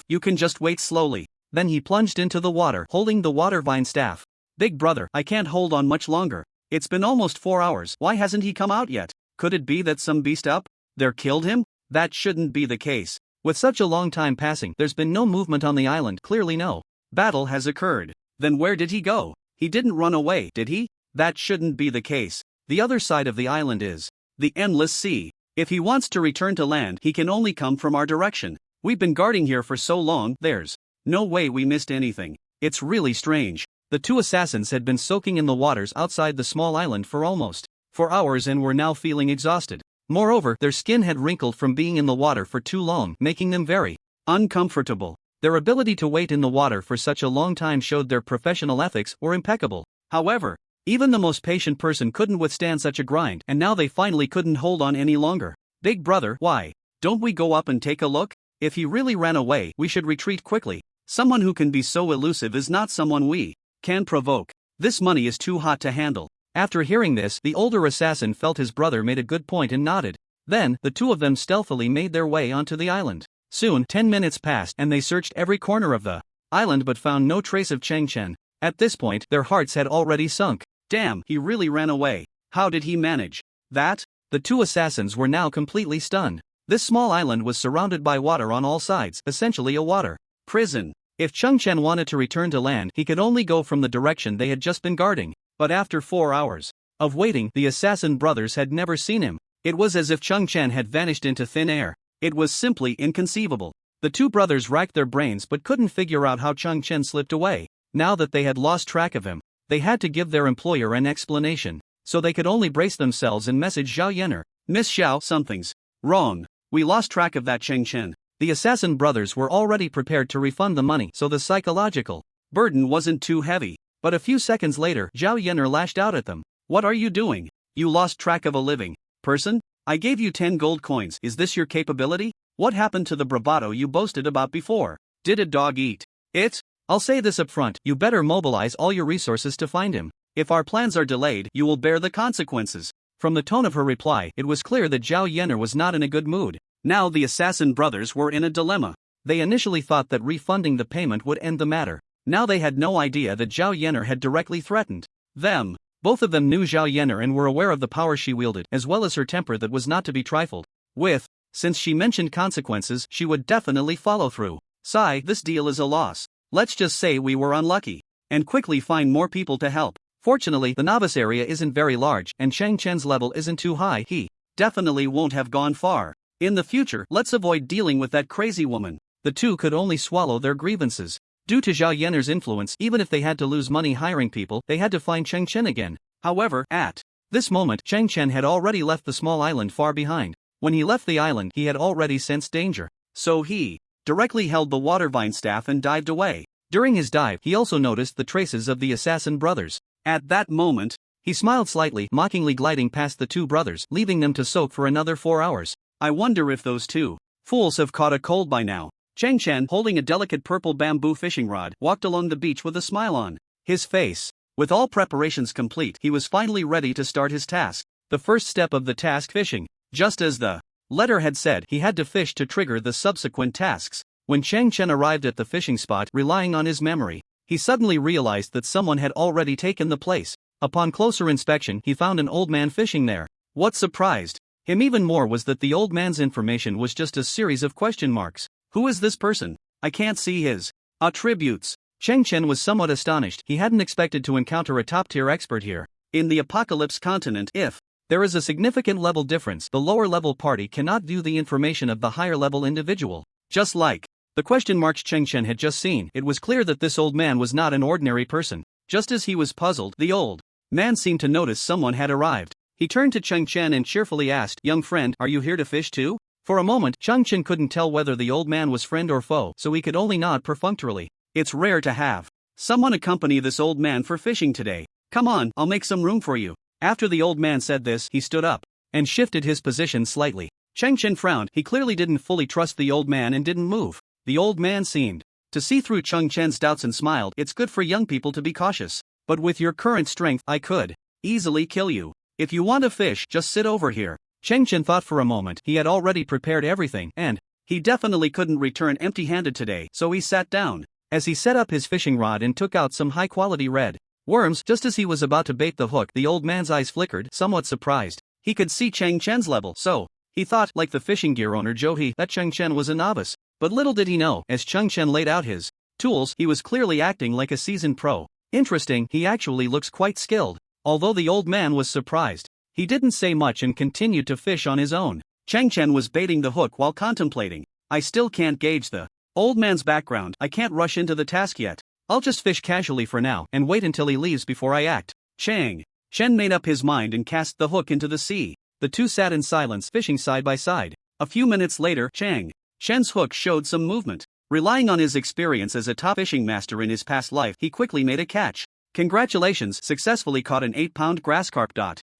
You can just wait slowly. Then he plunged into the water, holding the water vine staff. Big brother, I can't hold on much longer. It's been almost 4 hours. Why hasn't he come out yet? Could it be that some beast up there killed him? That shouldn't be the case. With such a long time passing, there's been no movement on the island. Clearly no battle has occurred. Then where did he go? He didn't run away, did he? That shouldn't be the case. The other side of the island is the endless sea. If he wants to return to land, he can only come from our direction. We've been guarding here for so long, there's no way we missed anything. It's really strange. The two assassins had been soaking in the waters outside the small island for almost 4 hours and were now feeling exhausted. Moreover, their skin had wrinkled from being in the water for too long, making them very uncomfortable. Their ability to wait in the water for such a long time showed their professional ethics were impeccable. However, even the most patient person couldn't withstand such a grind, and now they finally couldn't hold on any longer. Big brother, why don't we go up and take a look? If he really ran away, we should retreat quickly. Someone who can be so elusive is not someone we can provoke. This money is too hot to handle. After hearing this, the older assassin felt his brother made a good point and nodded. Then, the two of them stealthily made their way onto the island. Soon, 10 minutes passed and they searched every corner of the island but found no trace of Chen. At this point, their hearts had already sunk. Damn, he really ran away. How did he manage that? The two assassins were now completely stunned. This small island was surrounded by water on all sides, essentially a water prison. If Chen wanted to return to land, he could only go from the direction they had just been guarding. But after 4 hours of waiting, the assassin brothers had never seen him. It was as if Chen had vanished into thin air. It was simply inconceivable. The two brothers racked their brains but couldn't figure out how Chen slipped away. Now that they had lost track of him, they had to give their employer an explanation. So they could only brace themselves and message Zhao Yener. Miss Xiao, something's wrong. We lost track of that Chen. The assassin brothers were already prepared to refund the money, so the psychological burden wasn't too heavy. But a few seconds later, Zhao Yener lashed out at them. What are you doing? You lost track of a living person? I gave you 10 gold coins. Is this your capability? What happened to the bravado you boasted about before? Did a dog eat it? I'll say this up front, you better mobilize all your resources to find him. If our plans are delayed, you will bear the consequences. From the tone of her reply, it was clear that Zhao Yener was not in a good mood. Now the assassin brothers were in a dilemma. They initially thought that refunding the payment would end the matter. Now they had no idea that Zhao Yener had directly threatened them. Both of them knew Zhao Yener and were aware of the power she wielded, as well as her temper that was not to be trifled with. Since she mentioned consequences, she would definitely follow through. Sigh, this deal is a loss. Let's just say we were unlucky. And quickly find more people to help. Fortunately, the novice area isn't very large, and Chen's level isn't too high. He definitely won't have gone far. In the future, let's avoid dealing with that crazy woman. The two could only swallow their grievances. Due to Zhao Yener's influence, even if they had to lose money hiring people, they had to find Chen again. However, at this moment, Chen had already left the small island far behind. When he left the island, he had already sensed danger. So he directly held the water vine staff and dived away. During his dive, he also noticed the traces of the assassin brothers. At that moment, he smiled slightly, mockingly gliding past the two brothers, leaving them to soak for another 4 hours. I wonder if those two fools have caught a cold by now. Chen, holding a delicate purple bamboo fishing rod, walked along the beach with a smile on his face. With all preparations complete, he was finally ready to start his task. The first step of the task, fishing. Just as the letter had said, he had to fish to trigger the subsequent tasks. When Chen arrived at the fishing spot, relying on his memory, he suddenly realized that someone had already taken the place. Upon closer inspection, he found an old man fishing there. What surprised him even more was that the old man's information was just a series of question marks. Who is this person? I can't see his attributes. Chen was somewhat astonished. He hadn't expected to encounter a top-tier expert here. In the Apocalypse continent, if there is a significant level difference, the lower-level party cannot view the information of the higher-level individual. Just like the question marks Chen had just seen, it was clear that this old man was not an ordinary person. Just as he was puzzled, the old man seemed to notice someone had arrived. He turned to Chen and cheerfully asked, "Young friend, are you here to fish too?" For a moment, Chen couldn't tell whether the old man was friend or foe, so he could only nod perfunctorily. It's rare to have someone accompany this old man for fishing today. Come on, I'll make some room for you. After the old man said this, he stood up and shifted his position slightly. Cheng Chen frowned. He clearly didn't fully trust the old man and didn't move. The old man seemed to see through Cheng Chen's doubts and smiled. It's good for young people to be cautious. But with your current strength, I could easily kill you. If you want a fish, just sit over here. Cheng Chen thought for a moment. He had already prepared everything, and he definitely couldn't return empty-handed today, so he sat down. As he set up his fishing rod and took out some high-quality red worms, just as he was about to bait the hook, the old man's eyes flickered, somewhat surprised. He could see Cheng Chen's level, so he thought, like the fishing gear owner Zhou He, that Cheng Chen was a novice. But little did he know, as Cheng Chen laid out his tools, he was clearly acting like a seasoned pro. Interesting, he actually looks quite skilled. Although the old man was surprised, he didn't say much and continued to fish on his own. Cheng Chen was baiting the hook while contemplating. I still can't gauge the old man's background. I can't rush into the task yet. I'll just fish casually for now and wait until he leaves before I act. Cheng Chen made up his mind and cast the hook into the sea. The two sat in silence, fishing side by side. A few minutes later, Cheng Chen's hook showed some movement. Relying on his experience as a top fishing master in his past life, he quickly made a catch. Congratulations, successfully caught an 8-pound grass carp.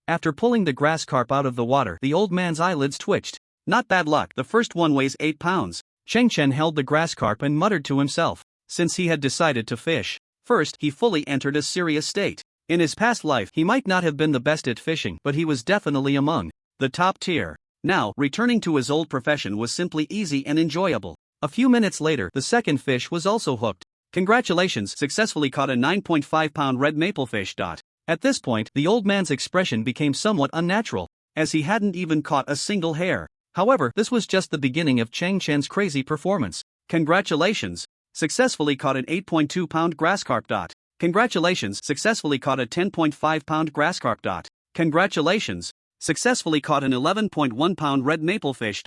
After pulling the grass carp out of the water, the old man's eyelids twitched. Not bad luck, the first one weighs 8 pounds. Cheng Chen held the grass carp and muttered to himself. Since he had decided to fish first, he fully entered a serious state. In his past life, he might not have been the best at fishing, but he was definitely among the top tier. Now, returning to his old profession was simply easy and enjoyable. A few minutes later, the second fish was also hooked. Congratulations, successfully caught a 9.5-pound red maple fish. At this point, the old man's expression became somewhat unnatural, as he hadn't even caught a single hair. However, this was just the beginning of Cheng Chen's crazy performance. Congratulations, successfully caught an 8.2-pound grass carp. Congratulations, successfully caught a 10.5-pound grass carp. Congratulations, successfully caught an 11.1-pound red maple fish.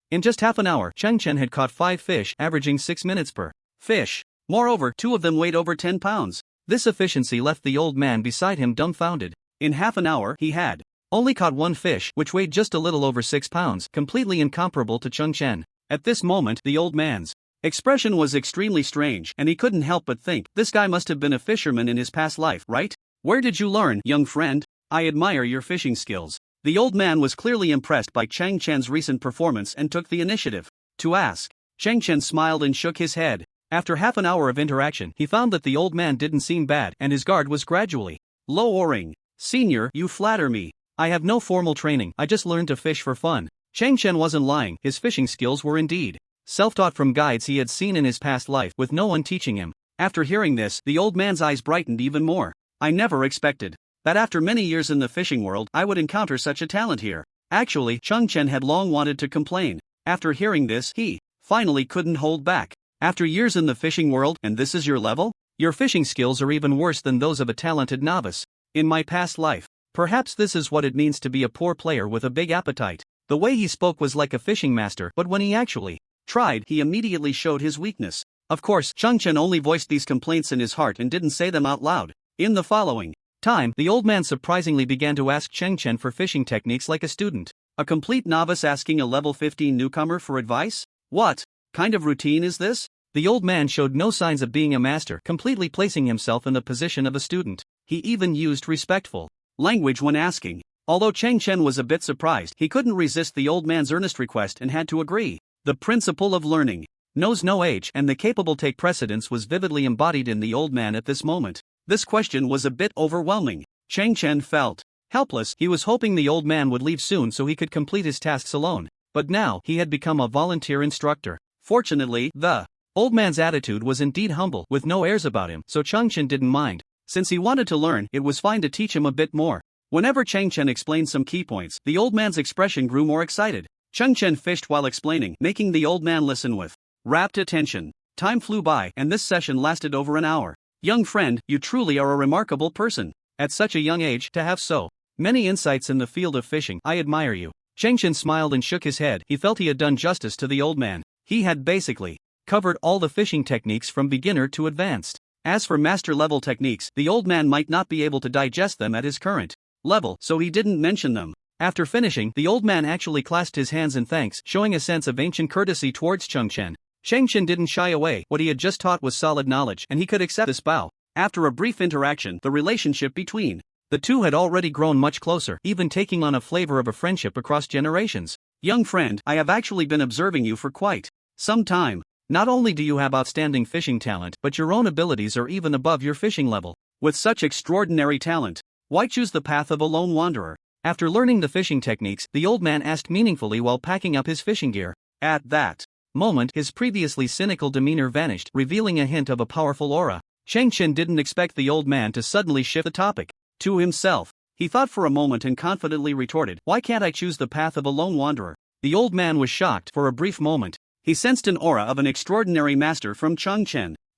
In just half an hour, Cheng Chen had caught 5 fish, averaging 6 minutes per fish. Moreover, 2 of them weighed over 10 pounds. This efficiency left the old man beside him dumbfounded. In half an hour, he had only caught 1 fish, which weighed just a little over 6 pounds, completely incomparable to Cheng Chen. At this moment, the old man's expression was extremely strange, and he couldn't help but think, this guy must have been a fisherman in his past life, right? Where did you learn, young friend? I admire your fishing skills. The old man was clearly impressed by Cheng Chen's recent performance and took the initiative to ask. Cheng Chen smiled and shook his head. After half an hour of interaction, he found that the old man didn't seem bad, and his guard was gradually lowering. Senior, you flatter me. I have no formal training, I just learned to fish for fun. Cheng Chen wasn't lying, his fishing skills were indeed self-taught from guides he had seen in his past life, with no one teaching him. After hearing this, the old man's eyes brightened even more. I never expected that after many years in the fishing world, I would encounter such a talent here. Actually, Cheng Chen had long wanted to complain. After hearing this, he finally couldn't hold back. After years in the fishing world, and this is your level? Your fishing skills are even worse than those of a talented novice. In my past life, perhaps this is what it means to be a poor player with a big appetite. The way he spoke was like a fishing master, but when he actually tried, he immediately showed his weakness. Of course, Cheng Chen only voiced these complaints in his heart and didn't say them out loud. In the following time, the old man surprisingly began to ask Cheng Chen for fishing techniques like a student. A complete novice asking a level 15 newcomer for advice? What kind of routine is this? The old man showed no signs of being a master, completely placing himself in the position of a student. He even used respectful language when asking. Although Cheng Chen was a bit surprised, he couldn't resist the old man's earnest request and had to agree. The principle of learning knows no age, and the capable take precedence was vividly embodied in the old man at this moment. This question was a bit overwhelming. Cheng Chen felt helpless. He was hoping the old man would leave soon so he could complete his tasks alone. But now, he had become a volunteer instructor. Fortunately, the old man's attitude was indeed humble, with no airs about him, so Cheng Chen didn't mind. Since he wanted to learn, it was fine to teach him a bit more. Whenever Cheng Chen explained some key points, the old man's expression grew more excited. Cheng Chen fished while explaining, making the old man listen with rapt attention. Time flew by, and this session lasted over an hour. Young friend, you truly are a remarkable person. At such a young age, to have so many insights in the field of fishing, I admire you. Cheng Chen smiled and shook his head. He felt he had done justice to the old man. He had basically covered all the fishing techniques from beginner to advanced. As for master-level techniques, the old man might not be able to digest them at his current level, so he didn't mention them. After finishing, the old man actually clasped his hands in thanks, showing a sense of ancient courtesy towards Cheng Chen. Cheng Chen didn't shy away. What he had just taught was solid knowledge, and he could accept this bow. After a brief interaction, the relationship between the two had already grown much closer, even taking on a flavor of a friendship across generations. Young friend, I have actually been observing you for quite some time. Not only do you have outstanding fishing talent, but your own abilities are even above your fishing level. With such extraordinary talent, why choose the path of a lone wanderer? After learning the fishing techniques, the old man asked meaningfully while packing up his fishing gear. At that moment, his previously cynical demeanor vanished, revealing a hint of a powerful aura. Chen didn't expect the old man to suddenly shift the topic. To himself, he thought for a moment and confidently retorted, "Why can't I choose the path of a lone wanderer?" The old man was shocked. For a brief moment, he sensed an aura of an extraordinary master from Chong.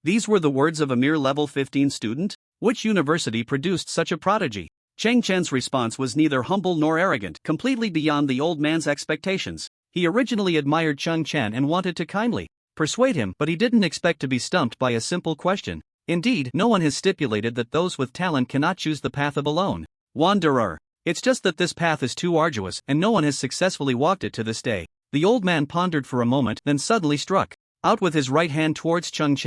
These were the words of a mere level 15 student? Which university produced such a prodigy? Chen's response was neither humble nor arrogant, completely beyond the old man's expectations. He originally admired Chong and wanted to kindly persuade him, but he didn't expect to be stumped by a simple question. Indeed, no one has stipulated that those with talent cannot choose the path of a lone wanderer. It's just that this path is too arduous, and no one has successfully walked it to this day. The old man pondered for a moment, then suddenly struck out with his right hand towards Chong.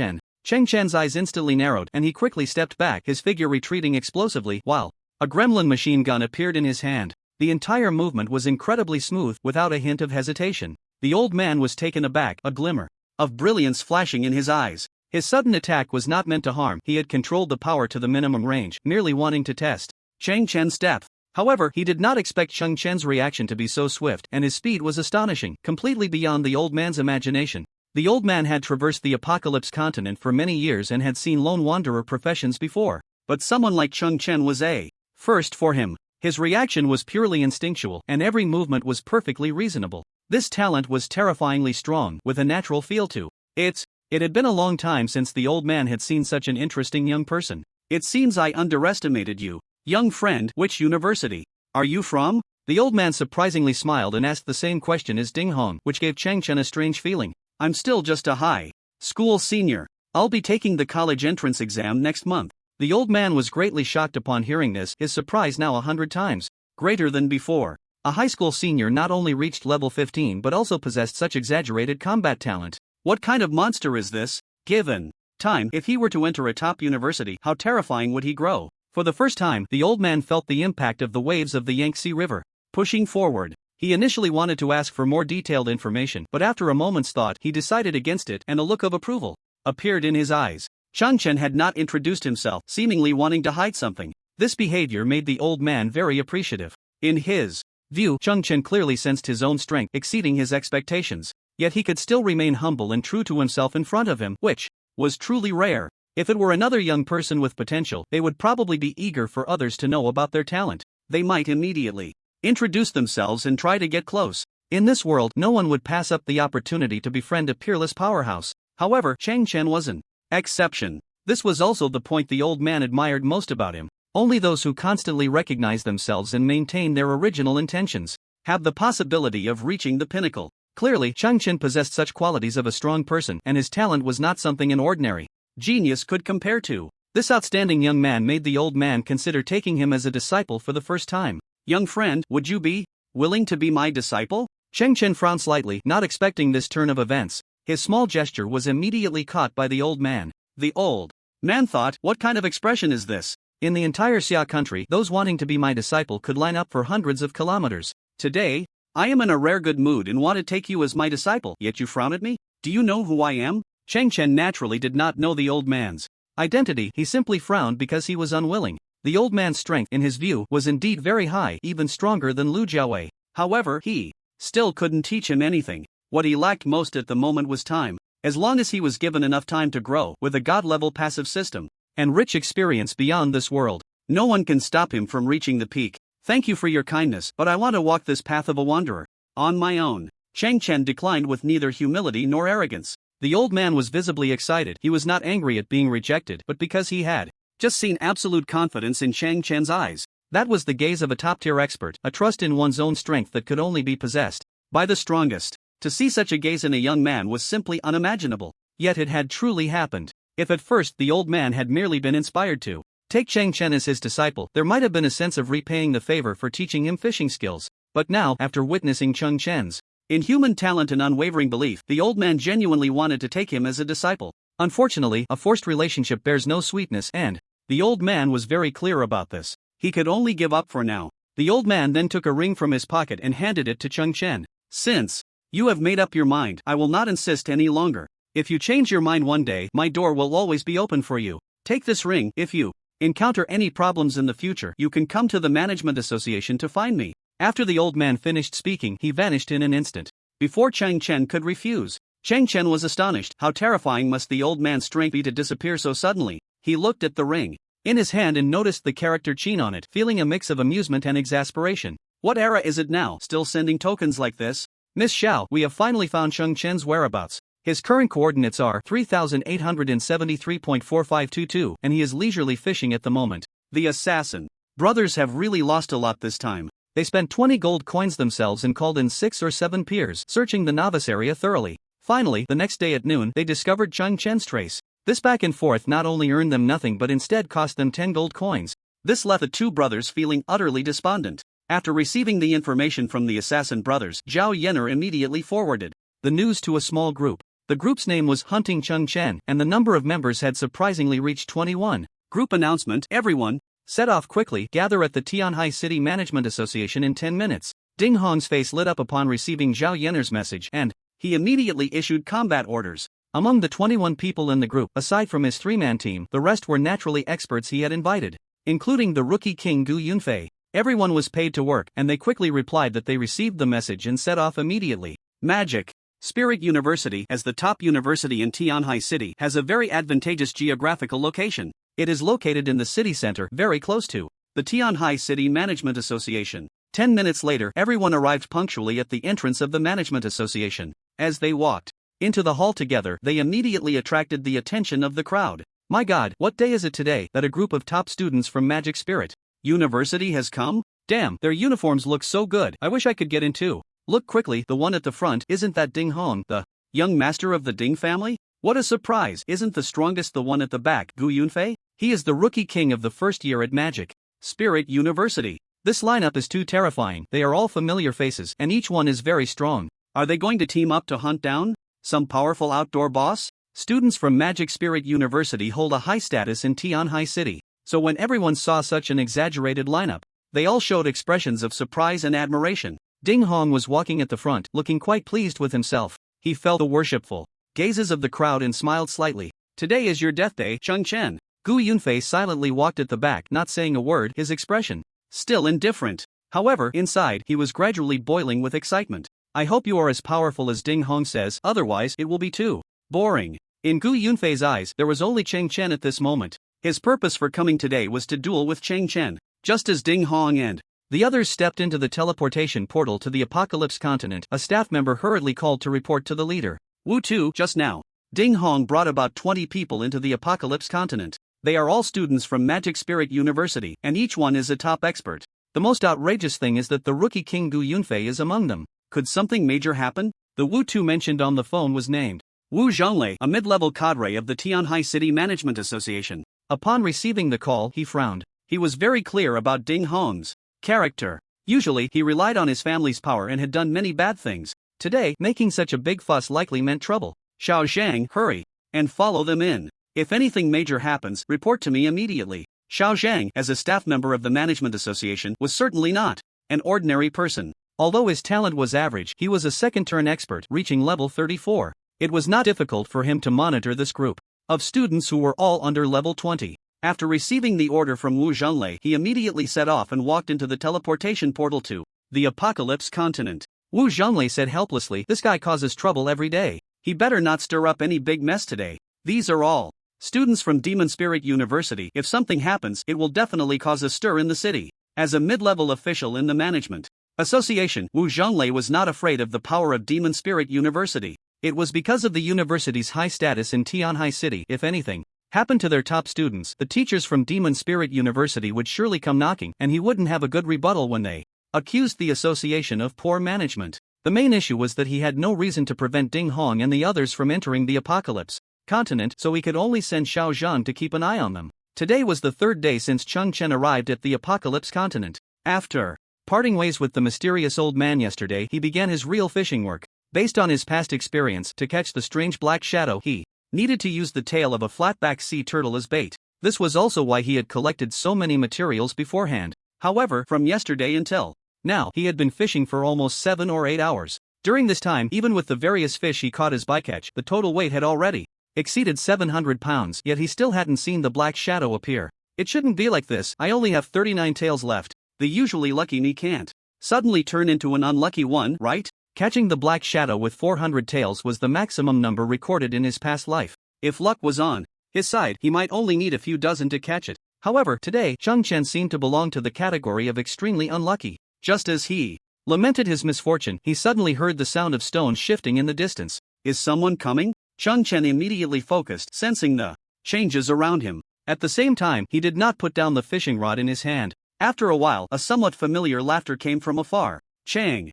Chen's eyes instantly narrowed, and he quickly stepped back, his figure retreating explosively, while a gremlin machine gun appeared in his hand. The entire movement was incredibly smooth, without a hint of hesitation. The old man was taken aback, a glimmer of brilliance flashing in his eyes. His sudden attack was not meant to harm. He had controlled the power to the minimum range, merely wanting to test Chen's depth. However, he did not expect Chen's reaction to be so swift, and his speed was astonishing, completely beyond the old man's imagination. The old man had traversed the Apocalypse continent for many years and had seen lone wanderer professions before, but someone like Chong was a first for him. His reaction was purely instinctual, and every movement was perfectly reasonable. This talent was terrifyingly strong, with a natural feel to it. It had been a long time since the old man had seen such an interesting young person. "It seems I underestimated you, young friend. Which university are you from?" The old man surprisingly smiled and asked the same question as Ding Hong, which gave Chen a strange feeling. "I'm still just a high school senior. I'll be taking the college entrance exam next month." The old man was greatly shocked upon hearing this, his surprise now 100 times greater than before. A high school senior not only reached level 15 but also possessed such exaggerated combat talent. What kind of monster is this? Given time, if he were to enter a top university, how terrifying would he grow? For the first time, the old man felt the impact of the waves of the Yangtze River pushing forward. He initially wanted to ask for more detailed information, but after a moment's thought, he decided against it, and a look of approval appeared in his eyes. Chong had not introduced himself, seemingly wanting to hide something. This behavior made the old man very appreciative. In his view, Chong clearly sensed his own strength exceeding his expectations, yet he could still remain humble and true to himself in front of him, which was truly rare. If it were another young person with potential, they would probably be eager for others to know about their talent. They might immediately introduce themselves and try to get close. In this world, no one would pass up the opportunity to befriend a peerless powerhouse. However, Chen was an exception. This was also the point the old man admired most about him. Only those who constantly recognize themselves and maintain their original intentions have the possibility of reaching the pinnacle. Clearly, Chong possessed such qualities of a strong person, and his talent was not something an ordinary genius could compare to. This outstanding young man made the old man consider taking him as a disciple for the first time. "Young friend, would you be willing to be my disciple?" Chen frowned slightly, not expecting this turn of events. His small gesture was immediately caught by the old man. The old man thought, what kind of expression is this? In the entire Xia country, those wanting to be my disciple could line up for hundreds of kilometers. Today, I am in a rare good mood and want to take you as my disciple, yet you frown at me? Do you know who I am? Chen naturally did not know the old man's identity. He simply frowned because he was unwilling. The old man's strength, in his view, was indeed very high, even stronger than Lu Jiawei. However, he still couldn't teach him anything. What he lacked most at the moment was time. As long as he was given enough time to grow, with a god-level passive system and rich experience beyond this world, no one can stop him from reaching the peak. "Thank you for your kindness, but I want to walk this path of a wanderer on my own." Chen declined with neither humility nor arrogance. The old man was visibly excited. He was not angry at being rejected, but because he had just seen absolute confidence in Chen's eyes. That was the gaze of a top-tier expert, a trust in one's own strength that could only be possessed by the strongest. To see such a gaze in a young man was simply unimaginable. Yet it had truly happened. If at first the old man had merely been inspired to take Chen as his disciple, there might have been a sense of repaying the favor for teaching him fishing skills. But now, after witnessing Chen's inhuman talent and unwavering belief, the old man genuinely wanted to take him as a disciple. Unfortunately, a forced relationship bears no sweetness, and the old man was very clear about this. He could only give up for now. The old man then took a ring from his pocket and handed it to Chong. Since you have made up your mind, I will not insist any longer. If you change your mind one day, my door will always be open for you. Take this ring. If you encounter any problems in the future, you can come to the Management Association to find me. After the old man finished speaking, he vanished in an instant. Before Chen could refuse, Chen was astonished. How terrifying must the old man's strength be to disappear so suddenly? He looked at the ring in his hand and noticed the character Chen on it, feeling a mix of amusement and exasperation. What era is it now, still sending tokens like this? Miss Xiao, we have finally found Chen's whereabouts. His current coordinates are 3873.4522 and he is leisurely fishing at the moment. The assassin brothers have really lost a lot this time. They spent 20 gold coins themselves and called in 6 or 7 peers, searching the novice area thoroughly. Finally, the next day at noon, they discovered Chen's trace. This back and forth not only earned them nothing but instead cost them 10 gold coins. This left the two brothers feeling utterly despondent. After receiving the information from the assassin brothers, Zhao Yenner immediately forwarded the news to a small group. The group's name was Hunting Chen, and the number of members had surprisingly reached 21. Group announcement: everyone, set off quickly, gather at the Tianhai City Management Association in 10 minutes. Ding Hong's face lit up upon receiving Zhao Yenner's message, and he immediately issued combat orders. Among the 21 people in the group, aside from his 3-man team, the rest were naturally experts he had invited, including the rookie king Gu Yunfei. Everyone was paid to work, and they quickly replied that they received the message and set off immediately. Magic Spirit University, as the top university in Tianhai City, has a very advantageous geographical location. It is located in the city center, very close to the Tianhai City Management Association. 10 minutes later, everyone arrived punctually at the entrance of the Management Association. As they walked into the hall together, they immediately attracted the attention of the crowd. My God, what day is it today that a group of top students from Magic Spirit University has come? Damn, their uniforms look so good. I wish I could get in too. Look quickly, the one at the front, isn't that Ding Hong, the young master of the Ding family? What a surprise, isn't the strongest the one at the back, Gu Yunfei? He is the rookie king of the first year at Magic Spirit University. This lineup is too terrifying. They are all familiar faces, and each one is very strong. Are they going to team up to hunt down some powerful outdoor boss? Students from Magic Spirit University hold a high status in Tianhai City, so when everyone saw such an exaggerated lineup, they all showed expressions of surprise and admiration. Ding Hong was walking at the front, looking quite pleased with himself. He felt the worshipful gazes of the crowd and smiled slightly. Today is your death day, Chen. Gu Yunfei silently walked at the back, not saying a word, his expression still indifferent. However, inside, he was gradually boiling with excitement. I hope you are as powerful as Ding Hong says, otherwise it will be too boring. In Gu Yunfei's eyes, there was only Chen at this moment. His purpose for coming today was to duel with Chen. Just as Ding Hong and the others stepped into the teleportation portal to the Apocalypse continent, a staff member hurriedly called to report to the leader. Wu Tu, just now, Ding Hong brought about 20 people into the Apocalypse continent. They are all students from Magic Spirit University, and each one is a top expert. The most outrageous thing is that the rookie king Gu Yunfei is among them. Could something major happen? The Wu Tu mentioned on the phone was named Wu Zhonglei, a mid-level cadre of the Tianhai City Management Association. Upon receiving the call, he frowned. He was very clear about Ding Hong's character. Usually, he relied on his family's power and had done many bad things. Today, making such a big fuss likely meant trouble. Xiao Zhang, hurry and follow them in. If anything major happens, report to me immediately. Xiao Zhang, as a staff member of the Management Association, was certainly not an ordinary person. Although his talent was average, he was a second-turn expert, reaching level 34. It was not difficult for him to monitor this group of students who were all under level 20. After receiving the order from Wu Zhonglei, he immediately set off and walked into the teleportation portal to the Apocalypse continent. Wu Zhonglei said helplessly, "This guy causes trouble every day. He better not stir up any big mess today. These are all students from Demon Spirit University. If something happens, it will definitely cause a stir in the city." As a mid-level official in the Management Association, Wu Zhonglei was not afraid of the power of Demon Spirit University. It was because of the university's high status in Tianhai City. If anything happened to their top students, the teachers from Demon Spirit University would surely come knocking, and he wouldn't have a good rebuttal when they accused the association of poor management. The main issue was that he had no reason to prevent Ding Hong and the others from entering the Apocalypse continent, so he could only send Xiao Zhang to keep an eye on them. Today was the third day since Chen arrived at the Apocalypse continent. After parting ways with the mysterious old man yesterday, he began his real fishing work. Based on his past experience, to catch the strange black shadow, he needed to use the tail of a flatback sea turtle as bait. This was also why he had collected so many materials beforehand. However, from yesterday until now, he had been fishing for almost 7 or 8 hours. During this time, even with the various fish he caught as bycatch, the total weight had already exceeded 700 pounds, yet he still hadn't seen the black shadow appear. It shouldn't be like this, I only have 39 tails left. The usually lucky me can't suddenly turn into an unlucky one, right? Catching the black shadow with 400 tails was the maximum number recorded in his past life. If luck was on his side, he might only need a few dozen to catch it. However, today, Chen seemed to belong to the category of extremely unlucky. Just as he lamented his misfortune, he suddenly heard the sound of stones shifting in the distance. Is someone coming? Chen immediately focused, sensing the changes around him. At the same time, he did not put down the fishing rod in his hand. After a while, a somewhat familiar laughter came from afar. Chen,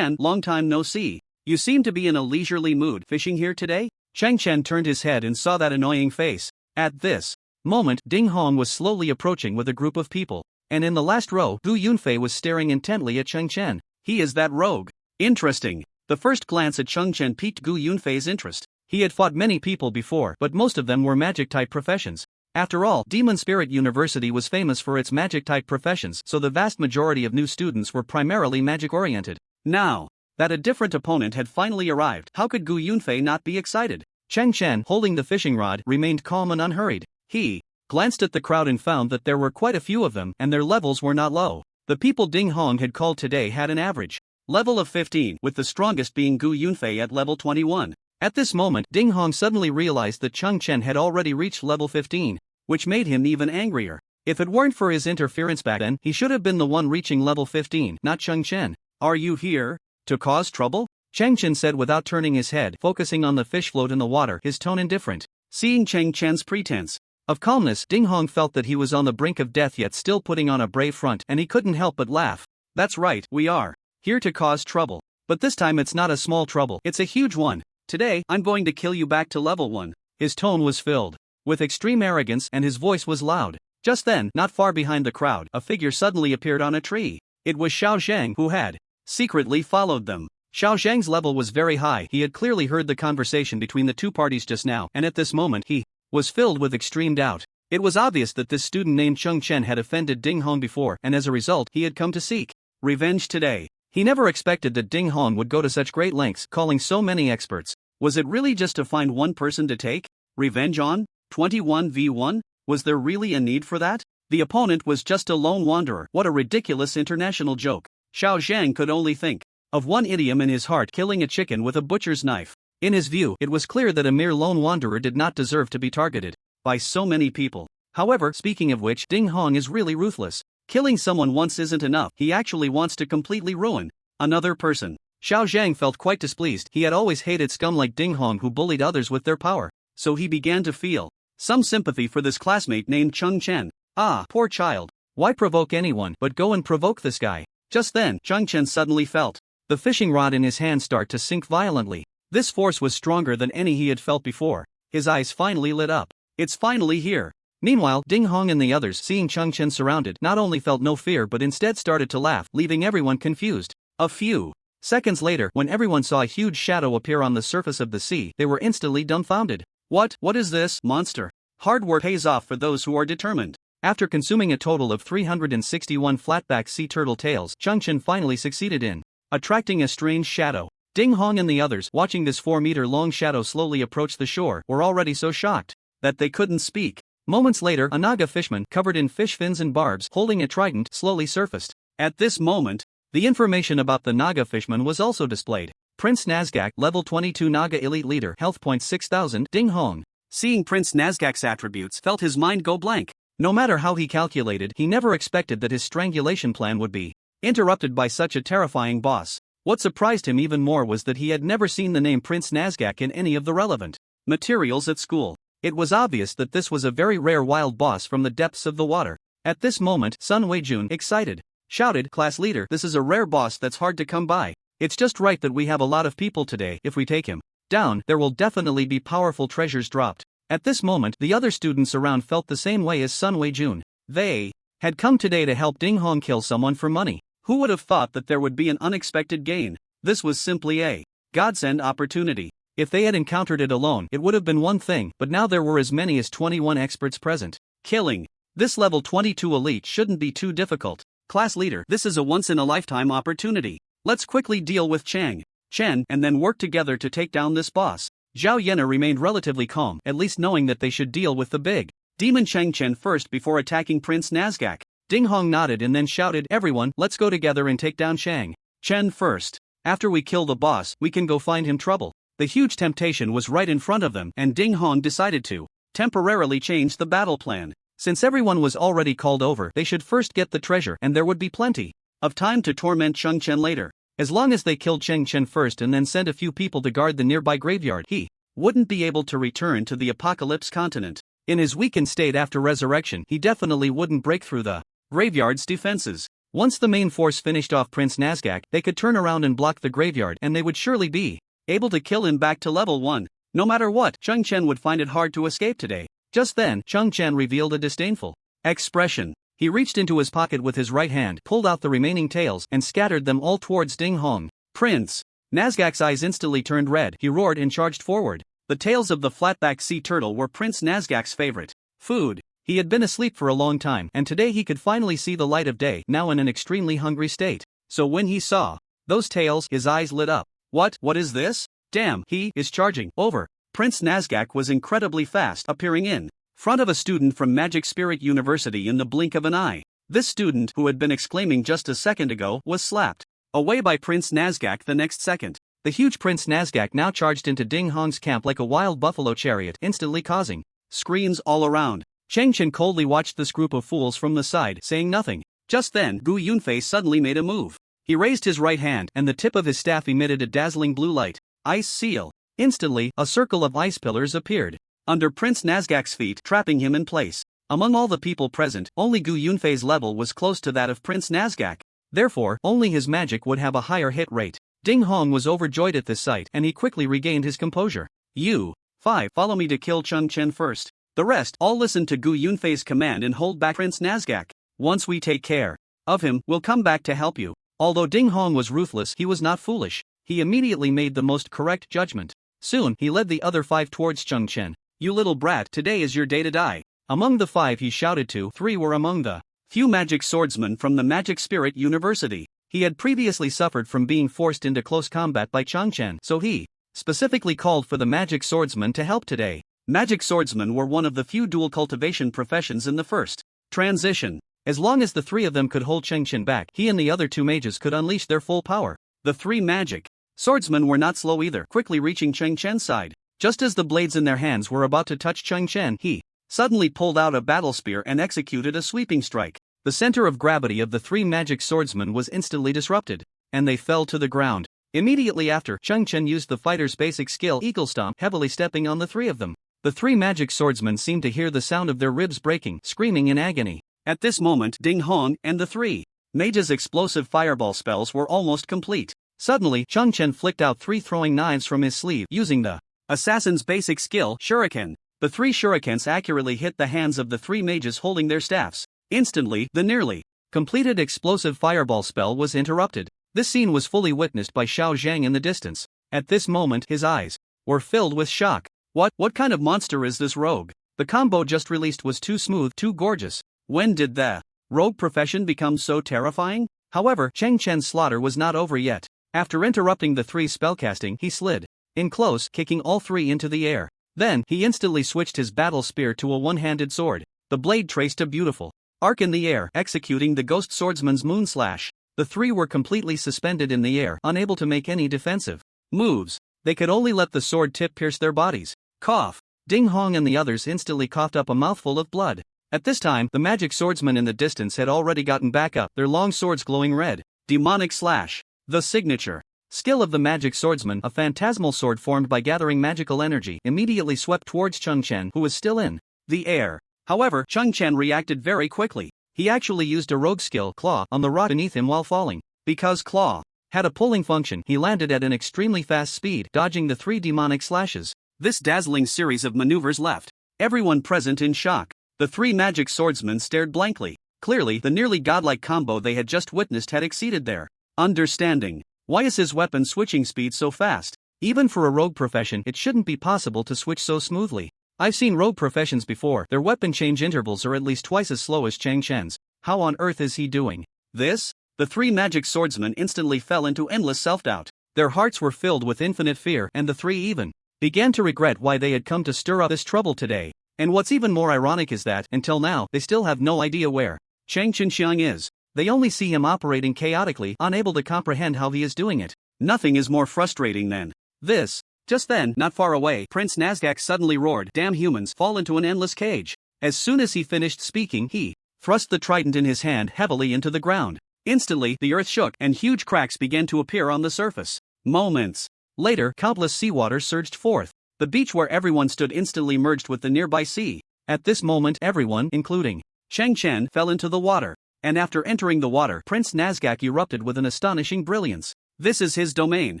long time no see. You seem to be in a leisurely mood. Fishing here today? Chen turned his head and saw that annoying face. At this moment, Ding Hong was slowly approaching with a group of people, and in the last row, Gu Yunfei was staring intently at Chen. He is that rogue. Interesting. The first glance at Chen piqued Gu Yunfei's interest. He had fought many people before, but most of them were magic-type professions. After all, Demon Spirit University was famous for its magic-type professions, so the vast majority of new students were primarily magic-oriented. Now that a different opponent had finally arrived, how could Gu Yunfei not be excited? Chen, holding the fishing rod, remained calm and unhurried. He glanced at the crowd and found that there were quite a few of them, and their levels were not low. The people Ding Hong had called today had an average level of 15, with the strongest being Gu Yunfei at level 21. At this moment, Ding Hong suddenly realized that Chen had already reached level 15, which made him even angrier. If it weren't for his interference back then, he should have been the one reaching level 15, not Chen. Are you here to cause trouble? Chen said without turning his head, focusing on the fish float in the water, his tone indifferent. Seeing Chen's pretense of calmness, Ding Hong felt that he was on the brink of death yet still putting on a brave front, and he couldn't help but laugh. That's right, we are here to cause trouble. But this time it's not a small trouble, it's a huge one. Today, I'm going to kill you back to level 1. His tone was filled with extreme arrogance and his voice was loud. Just then, not far behind the crowd, a figure suddenly appeared on a tree. It was Xiao Zhang, who had secretly followed them. Xiao Zhang's level was very high. He had clearly heard the conversation between the two parties just now, and at this moment he was filled with extreme doubt. It was obvious that this student named Chen had offended Ding Hong before, and as a result, he had come to seek revenge today. He never expected that Ding Hong would go to such great lengths, calling so many experts. Was it really just to find one person to take revenge on? 21v1? Was there really a need for that? The opponent was just a lone wanderer. What a ridiculous international joke. Xiao Zhang could only think of one idiom in his heart: killing a chicken with a butcher's knife. In his view, it was clear that a mere lone wanderer did not deserve to be targeted by so many people. However, speaking of which, Ding Hong is really ruthless. Killing someone once isn't enough, he actually wants to completely ruin another person. Xiao Zhang felt quite displeased. He had always hated scum like Ding Hong who bullied others with their power, so he began to feel some sympathy for this classmate named Chen. Ah, poor child. Why provoke anyone, but go and provoke this guy? Just then, Chen suddenly felt the fishing rod in his hand start to sink violently. This force was stronger than any he had felt before. His eyes finally lit up. It's finally here. Meanwhile, Ding Hong and the others, seeing Chen surrounded, not only felt no fear but instead started to laugh, leaving everyone confused. A few seconds later, when everyone saw a huge shadow appear on the surface of the sea, they were instantly dumbfounded. What is this, monster? Hard work pays off for those who are determined. After consuming a total of 361 flatback sea turtle tails, Chen finally succeeded in attracting a strange shadow. Ding Hong and the others, watching this 4-meter-long shadow slowly approach the shore, were already so shocked that they couldn't speak. Moments later, a Naga fishman, covered in fish fins and barbs, holding a trident, slowly surfaced. At this moment, the information about the Naga fishman was also displayed. Prince Nazgak, level 22 Naga elite leader, health point 6000. Ding Hong, seeing Prince Nazgak's attributes, felt his mind go blank. No matter how he calculated, he never expected that his strangulation plan would be interrupted by such a terrifying boss. What surprised him even more was that he had never seen the name Prince Nazgak in any of the relevant materials at school. It was obvious that this was a very rare wild boss from the depths of the water. At this moment, Sun Weijun, excited, shouted, "Class leader, this is a rare boss that's hard to come by. It's just right that we have a lot of people today. If we take him down, there will definitely be powerful treasures dropped." At this moment, the other students around felt the same way as Sun Weijun. They had come today to help Ding Hong kill someone for money. Who would have thought that there would be an unexpected gain? This was simply a godsend opportunity. If they had encountered it alone, it would have been one thing, but now there were as many as 21 experts present. Killing this level 22 elite shouldn't be too difficult. Class leader, this is a once-in-a-lifetime opportunity. Let's quickly deal with Chang. Chen, and then work together to take down this boss. Zhao Yana remained relatively calm, at least knowing that they should deal with the big demon Cheng Chen first before attacking Prince Nazgak. Ding Hong nodded and then shouted, "Everyone, let's go together and take down Chang Chen first. After we kill the boss, we can go find him trouble." The huge temptation was right in front of them, and Ding Hong decided to temporarily change the battle plan. Since everyone was already called over, they should first get the treasure and there would be plenty of time to torment Cheng Chen later. As long as they killed Cheng Chen first and then sent a few people to guard the nearby graveyard, he wouldn't be able to return to the Apocalypse continent. In his weakened state after resurrection, he definitely wouldn't break through the graveyard's defenses. Once the main force finished off Prince Nazgak, they could turn around and block the graveyard and they would surely be able to kill him back to level 1. No matter what, Cheng Chen would find it hard to escape today. Just then, Cheng Chen revealed a disdainful expression. He reached into his pocket with his right hand, pulled out the remaining tails, and scattered them all towards Ding Hong. Prince Nazgak's eyes instantly turned red. He roared and charged forward. The tails of the flatback sea turtle were Prince Nazgak's favorite food. He had been asleep for a long time, and today he could finally see the light of day, now in an extremely hungry state. So when he saw those tails, his eyes lit up. What is this? Damn, he is charging over. Prince Nazgak was incredibly fast, appearing in front of a student from Magic Spirit University in the blink of an eye. This student, who had been exclaiming just a second ago, was slapped away by Prince Nazgak the next second. The huge Prince Nazgak now charged into Ding Hong's camp like a wild buffalo chariot, instantly causing screams all around. Cheng Chen coldly watched this group of fools from the side, saying nothing. Just then, Gu Yunfei suddenly made a move. He raised his right hand, and the tip of his staff emitted a dazzling blue light. Ice seal. Instantly, a circle of ice pillars appeared under Prince Nazgak's feet, trapping him in place. Among all the people present, only Gu Yunfei's level was close to that of Prince Nazgak. Therefore, only his magic would have a higher hit rate. Ding Hong was overjoyed at this sight, and he quickly regained his composure. "You 5 follow me to kill Cheng Chen first. The rest all listen to Gu Yunfei's command and hold back Prince Nazgak. Once we take care of him, we'll come back to help you." Although Ding Hong was ruthless, he was not foolish. He immediately made the most correct judgment. Soon, he led the other 5 towards Cheng Chen. "You little brat, today is your day to die." Among the 5 he shouted to, 3 were among the few magic swordsmen from the Magic Spirit University. He had previously suffered from being forced into close combat by Cheng Chen, so he specifically called for the magic swordsmen to help today. Magic swordsmen were one of the few dual cultivation professions in the first transition. As long as the 3 of them could hold Cheng Chen back, he and the other 2 mages could unleash their full power. The 3 magic swordsmen were not slow either, quickly reaching Cheng Chen's side. Just as the blades in their hands were about to touch Cheng Chen, he suddenly pulled out a battle spear and executed a sweeping strike. The center of gravity of the 3 magic swordsmen was instantly disrupted, and they fell to the ground. Immediately after, Cheng Chen used the fighter's basic skill Eagle Stomp, heavily stepping on the 3 of them. The 3 magic swordsmen seemed to hear the sound of their ribs breaking, screaming in agony. At this moment, Ding Hong and the 3 mages' explosive fireball spells were almost complete. Suddenly, Cheng Chen flicked out 3 throwing knives from his sleeve using the assassin's basic skill, Shuriken. The 3 shurikens accurately hit the hands of the 3 mages holding their staffs. Instantly, the nearly completed explosive fireball spell was interrupted. This scene was fully witnessed by Xiao Zhang in the distance. At this moment, his eyes were filled with shock. What kind of monster is this rogue? The combo just released was too smooth, too gorgeous. When did the rogue profession become so terrifying? However, Cheng Chen's slaughter was not over yet. After interrupting the 3 spellcasting, he slid in close, kicking all 3 into the air. Then, he instantly switched his battle spear to a one-handed sword. The blade traced a beautiful arc in the air, executing the ghost swordsman's moon slash. The 3 were completely suspended in the air, unable to make any defensive moves. They could only let the sword tip pierce their bodies. Cough. Ding Hong and the others instantly coughed up a mouthful of blood. At this time, the magic swordsmen in the distance had already gotten back up, their long swords glowing red. Demonic slash. The signature skill of the magic swordsman, a phantasmal sword formed by gathering magical energy, immediately swept towards Cheng Chen, who was still in the air. However, Cheng Chen reacted very quickly. He actually used a rogue skill, Claw, on the rock beneath him while falling. Because Claw had a pulling function, he landed at an extremely fast speed, dodging the 3 demonic slashes. This dazzling series of maneuvers left everyone present in shock. The 3 magic swordsmen stared blankly. Clearly, the nearly godlike combo they had just witnessed had exceeded their understanding. Why is his weapon switching speed so fast? Even for a rogue profession, it shouldn't be possible to switch so smoothly. I've seen rogue professions before, their weapon change intervals are at least twice as slow as Cheng Chen's. How on earth is he doing this? The 3 magic swordsmen instantly fell into endless self-doubt. Their hearts were filled with infinite fear, and the three even began to regret why they had come to stir up this trouble today. And what's even more ironic is that, until now, they still have no idea where Chang Chen is. They only see him operating chaotically, unable to comprehend how he is doing it. Nothing is more frustrating than this. Just then, not far away, Prince Nazgak suddenly roared, "Damn humans, fall into an endless cage." As soon as he finished speaking, he thrust the trident in his hand heavily into the ground. Instantly, the earth shook, and huge cracks began to appear on the surface. Moments later, countless seawater surged forth. The beach where everyone stood instantly merged with the nearby sea. At this moment, everyone, including Chang Chen, fell into the water. And after entering the water, Prince Nazgak erupted with an astonishing brilliance. This is his domain.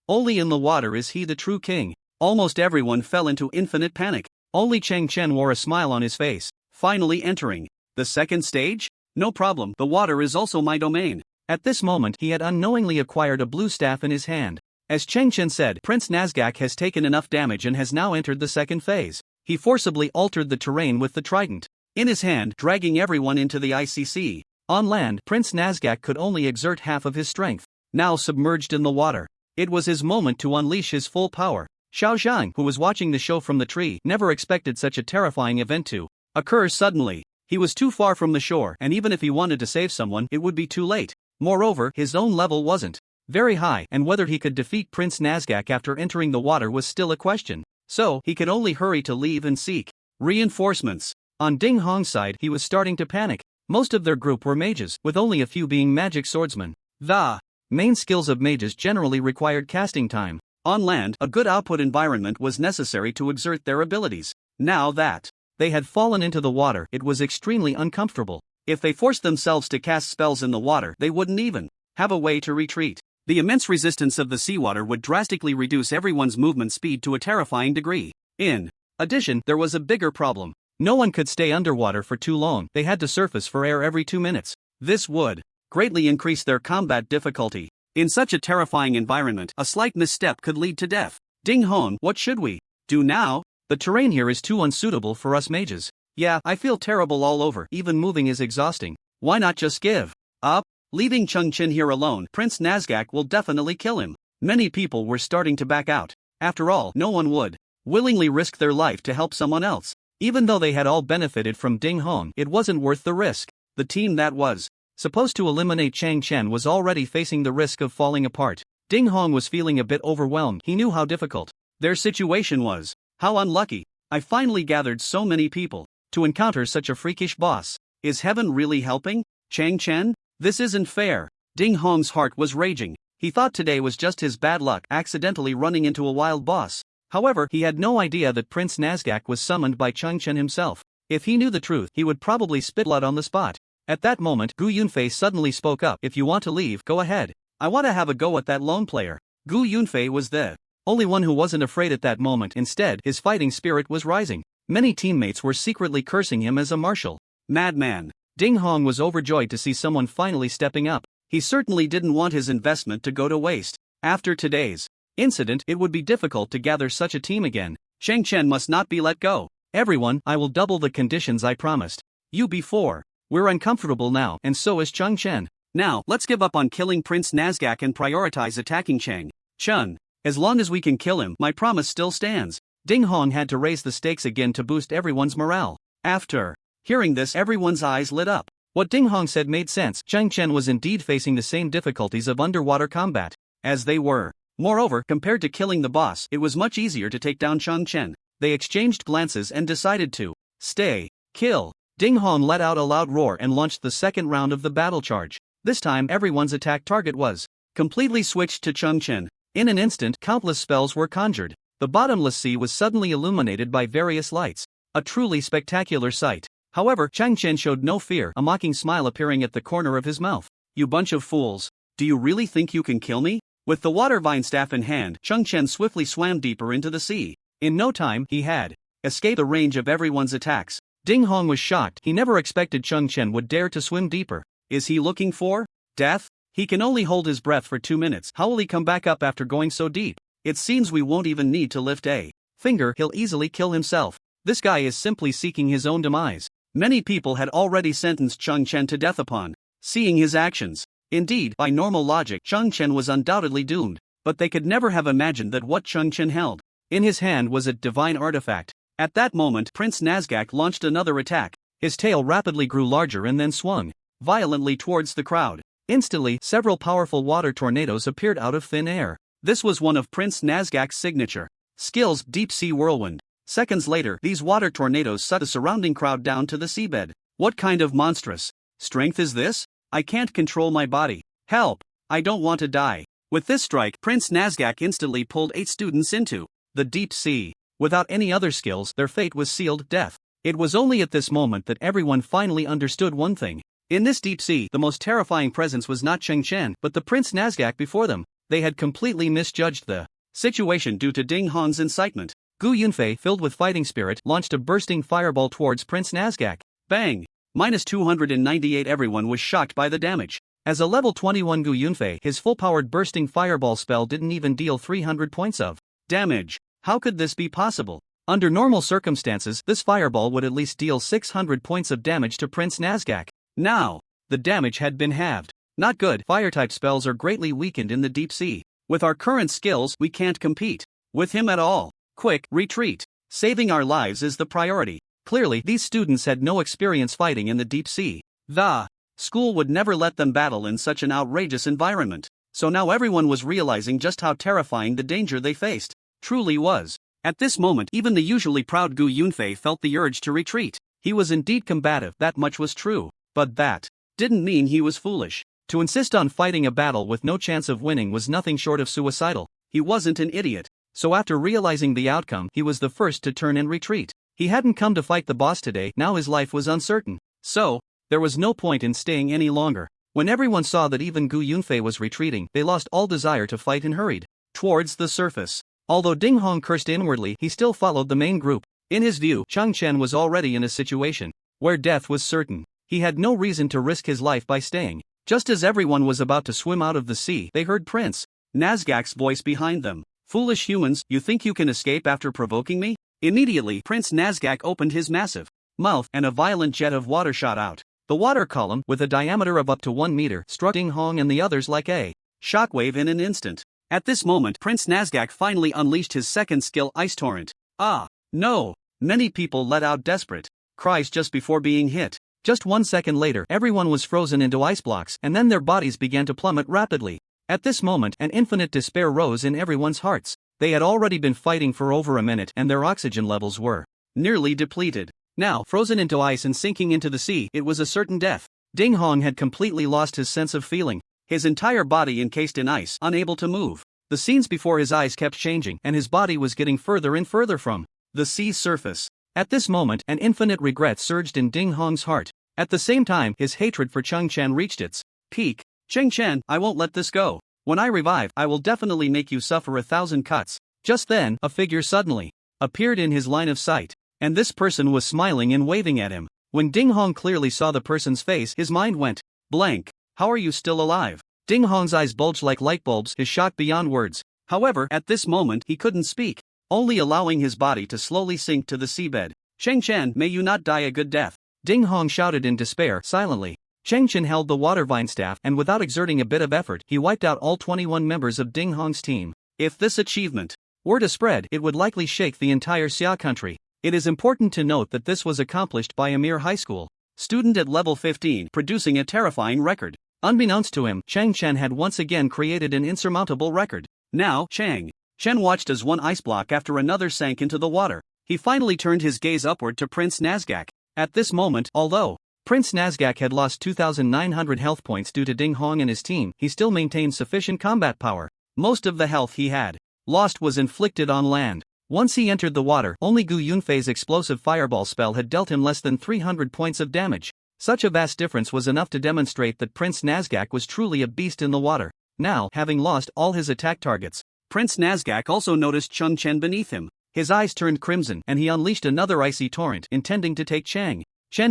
Only in the water is he the true king. Almost everyone fell into infinite panic. Only Chang Chen wore a smile on his face. Finally entering the second stage? No problem, the water is also my domain. At this moment, he had unknowingly acquired a blue staff in his hand. As Chang Chen said, Prince Nazgak has taken enough damage and has now entered the second phase. He forcibly altered the terrain with the trident in his hand, dragging everyone into the ICC. On land, Prince Nazgak could only exert half of his strength. Now submerged in the water, it was his moment to unleash his full power. Xiao Zhang, who was watching the show from the tree, never expected such a terrifying event to occur suddenly. He was too far from the shore, and even if he wanted to save someone, it would be too late. Moreover, his own level wasn't very high, and whether he could defeat Prince Nazgak after entering the water was still a question. So, he could only hurry to leave and seek reinforcements. On Ding Hong's side, he was starting to panic. Most of their group were mages, with only a few being magic swordsmen. The main skills of mages generally required casting time. On land, a good output environment was necessary to exert their abilities. Now that they had fallen into the water, it was extremely uncomfortable. If they forced themselves to cast spells in the water, they wouldn't even have a way to retreat. The immense resistance of the seawater would drastically reduce everyone's movement speed to a terrifying degree. In addition, there was a bigger problem. No one could stay underwater for too long. They had to surface for air every 2 minutes. This would greatly increase their combat difficulty. In such a terrifying environment, a slight misstep could lead to death. Ding Hong, what should we do now? The terrain here is too unsuitable for us mages. Yeah, I feel terrible all over. Even moving is exhausting. Why not just give up? Leaving Chang Chen here alone, Prince Nazgak will definitely kill him. Many people were starting to back out. After all, no one would willingly risk their life to help someone else. Even though they had all benefited from Ding Hong, it wasn't worth the risk. The team that was supposed to eliminate Chang Chen was already facing the risk of falling apart. Ding Hong was feeling a bit overwhelmed. He knew how difficult their situation was. How unlucky. I finally gathered so many people to encounter such a freakish boss. Is heaven really helping Chang Chen? This isn't fair. Ding Hong's heart was raging. He thought today was just his bad luck, accidentally running into a wild boss. However, he had no idea that Prince Nazgak was summoned by Chang Chen himself. If he knew the truth, he would probably spit blood on the spot. At that moment, Gu Yunfei suddenly spoke up. If you want to leave, go ahead. I want to have a go at that lone player. Gu Yunfei was the only one who wasn't afraid at that moment. Instead, his fighting spirit was rising. Many teammates were secretly cursing him as a martial madman. Ding Hong was overjoyed to see someone finally stepping up. He certainly didn't want his investment to go to waste. After today's incident, it would be difficult to gather such a team again. Chang Chen must not be let go. Everyone, I will double the conditions I promised you before. We're uncomfortable now, and so is Chang Chen. Now, let's give up on killing Prince Nazgak and prioritize attacking Chang Chen. As long as we can kill him, my promise still stands. Ding Hong had to raise the stakes again to boost everyone's morale. After hearing this, everyone's eyes lit up. What Ding Hong said made sense. Chang Chen was indeed facing the same difficulties of underwater combat as they were. Moreover, compared to killing the boss, it was much easier to take down Chang Chen. They exchanged glances and decided to stay, kill. Ding Hong let out a loud roar and launched the second round of the battle charge. This time, everyone's attack target was completely switched to Chang Chen. In an instant, countless spells were conjured. The bottomless sea was suddenly illuminated by various lights. A truly spectacular sight. However, Chang Chen showed no fear, a mocking smile appearing at the corner of his mouth. You bunch of fools. Do you really think you can kill me? With the water vine staff in hand, Chang Chen swiftly swam deeper into the sea. In no time, he had escaped the range of everyone's attacks. Ding Hong was shocked. He never expected Chang Chen would dare to swim deeper. Is he looking for death? He can only hold his breath for 2 minutes. How will he come back up after going so deep? It seems we won't even need to lift a finger. He'll easily kill himself. This guy is simply seeking his own demise. Many people had already sentenced Chang Chen to death upon seeing his actions. Indeed, by normal logic, Chang Chen was undoubtedly doomed. but they could never have imagined that what Chen held in his hand was a divine artifact. At that moment, Prince Nazgak launched another attack. His tail rapidly grew larger and then swung violently towards the crowd. Instantly, several powerful water tornadoes appeared out of thin air. This was one of Prince Nazgak's signature skills, Deep Sea Whirlwind. Seconds later, these water tornadoes sucked the surrounding crowd down to the seabed. What kind of monstrous strength is this? I can't control my body. Help! I don't want to die. With this strike, Prince Nazgak instantly pulled 8 students into the deep sea. Without any other skills, their fate was sealed death. It was only at this moment that everyone finally understood one thing. In this deep sea, the most terrifying presence was not Chen, but the Prince Nazgak before them. They had completely misjudged the situation due to Ding Hong's incitement. Gu Yunfei, filled with fighting spirit, launched a bursting fireball towards Prince Nazgak. Bang! -298. Everyone was shocked by the damage. As a level 21 Gu Yunfei, his full-powered bursting fireball spell didn't even deal 300 points of damage. How could this be possible? Under normal circumstances, this fireball would at least deal 600 points of damage to Prince Nazgak. Now, the damage had been halved. Not good. Fire-type spells are greatly weakened in the deep sea. With our current skills, we can't compete with him at all. Quick, retreat. Saving our lives is the priority. Clearly, these students had no experience fighting in the deep sea. The school would never let them battle in such an outrageous environment. So now everyone was realizing just how terrifying the danger they faced truly was. At this moment, even the usually proud Gu Yunfei felt the urge to retreat. He was indeed combative, that much was true. But that didn't mean he was foolish. To insist on fighting a battle with no chance of winning was nothing short of suicidal. He wasn't an idiot. So after realizing the outcome, he was the first to turn and retreat. He hadn't come to fight the boss today, now his life was uncertain. So, there was no point in staying any longer. When everyone saw that even Gu Yunfei was retreating, they lost all desire to fight and hurried towards the surface. Although Ding Hong cursed inwardly, he still followed the main group. In his view, Chen was already in a situation where death was certain. He had no reason to risk his life by staying. Just as everyone was about to swim out of the sea, they heard Prince Nazgak's voice behind them. Foolish humans, you think you can escape after provoking me? Immediately, Prince Nazgak opened his massive mouth, and a violent jet of water shot out. The water column, with a diameter of up to 1 meter, struck Ding Hong and the others like a shockwave in an instant. At this moment, Prince Nazgak finally unleashed his second skill, Ice Torrent. Ah, no! Many people let out desperate cries just before being hit. Just 1 second later, everyone was frozen into ice blocks, and then their bodies began to plummet rapidly. At this moment, an infinite despair rose in everyone's hearts. They had already been fighting for over a minute, and their oxygen levels were nearly depleted. Now, frozen into ice and sinking into the sea, it was a certain death. Ding Hong had completely lost his sense of feeling. His entire body encased in ice, unable to move. The scenes before his eyes kept changing, and his body was getting further and further from the sea surface. At this moment, an infinite regret surged in Ding Hong's heart. At the same time, his hatred for Chen reached its peak. Chen, I won't let this go. When I revive, I will definitely make you suffer 1,000 cuts. Just then, a figure suddenly appeared in his line of sight, and this person was smiling and waving at him. When Ding Hong clearly saw the person's face, his mind went blank. How are you still alive? Ding Hong's eyes bulged like light bulbs, his shock beyond words. However, at this moment, he couldn't speak, only allowing his body to slowly sink to the seabed. Chen, may you not die a good death. Ding Hong shouted in despair, silently. Chen held the water vine staff, and without exerting a bit of effort, he wiped out all 21 members of Ding Hong's team. If this achievement were to spread, it would likely shake the entire Xia country. It is important to note that this was accomplished by a mere high school student at level 15, producing a terrifying record. Unbeknownst to him, Chen had once again created an insurmountable record. Now, Chen watched as one ice block after another sank into the water. He finally turned his gaze upward to Prince Nazgak. At this moment, although Prince Nazgak had lost 2,900 health points due to Ding Hong and his team, he still maintained sufficient combat power. Most of the health he had lost was inflicted on land. Once he entered the water, only Gu Yunfei's explosive fireball spell had dealt him less than 300 points of damage. Such a vast difference was enough to demonstrate that Prince Nazgak was truly a beast in the water. Now, having lost all his attack targets, Prince Nazgak also noticed Chen beneath him. His eyes turned crimson, and he unleashed another icy torrent, intending to take Chen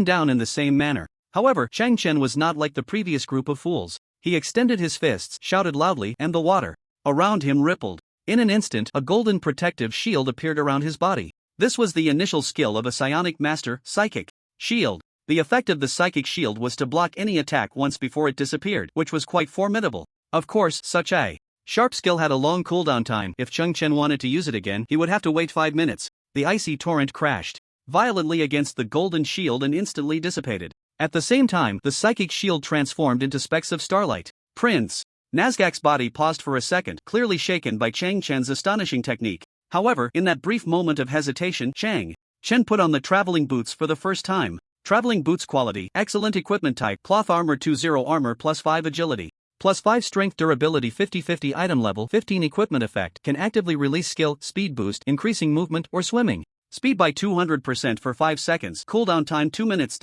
down in the same manner. However, Chen was not like the previous group of fools. He extended his fists, shouted loudly, and the water around him rippled. In an instant, a golden protective shield appeared around his body. This was the initial skill of a psionic master, Psychic Shield. The effect of the Psychic Shield was to block any attack once before it disappeared, which was quite formidable. Of course, such a Sharp skill had a long cooldown time. If Chen wanted to use it again, he would have to wait 5 minutes. The icy torrent crashed violently against the golden shield and instantly dissipated. At the same time, the psychic shield transformed into specks of starlight. Prince Nazgak's body paused for a second, clearly shaken by Chen's astonishing technique. However, in that brief moment of hesitation, Chen put on the traveling boots for the first time. Traveling boots quality: excellent equipment type, cloth armor 20 armor plus 5 agility, plus 5 strength durability 50-50 item level 15 equipment effect, can actively release skill, speed boost, increasing movement or swimming. Speed by 200% for 5 seconds, cooldown time 2 minutes.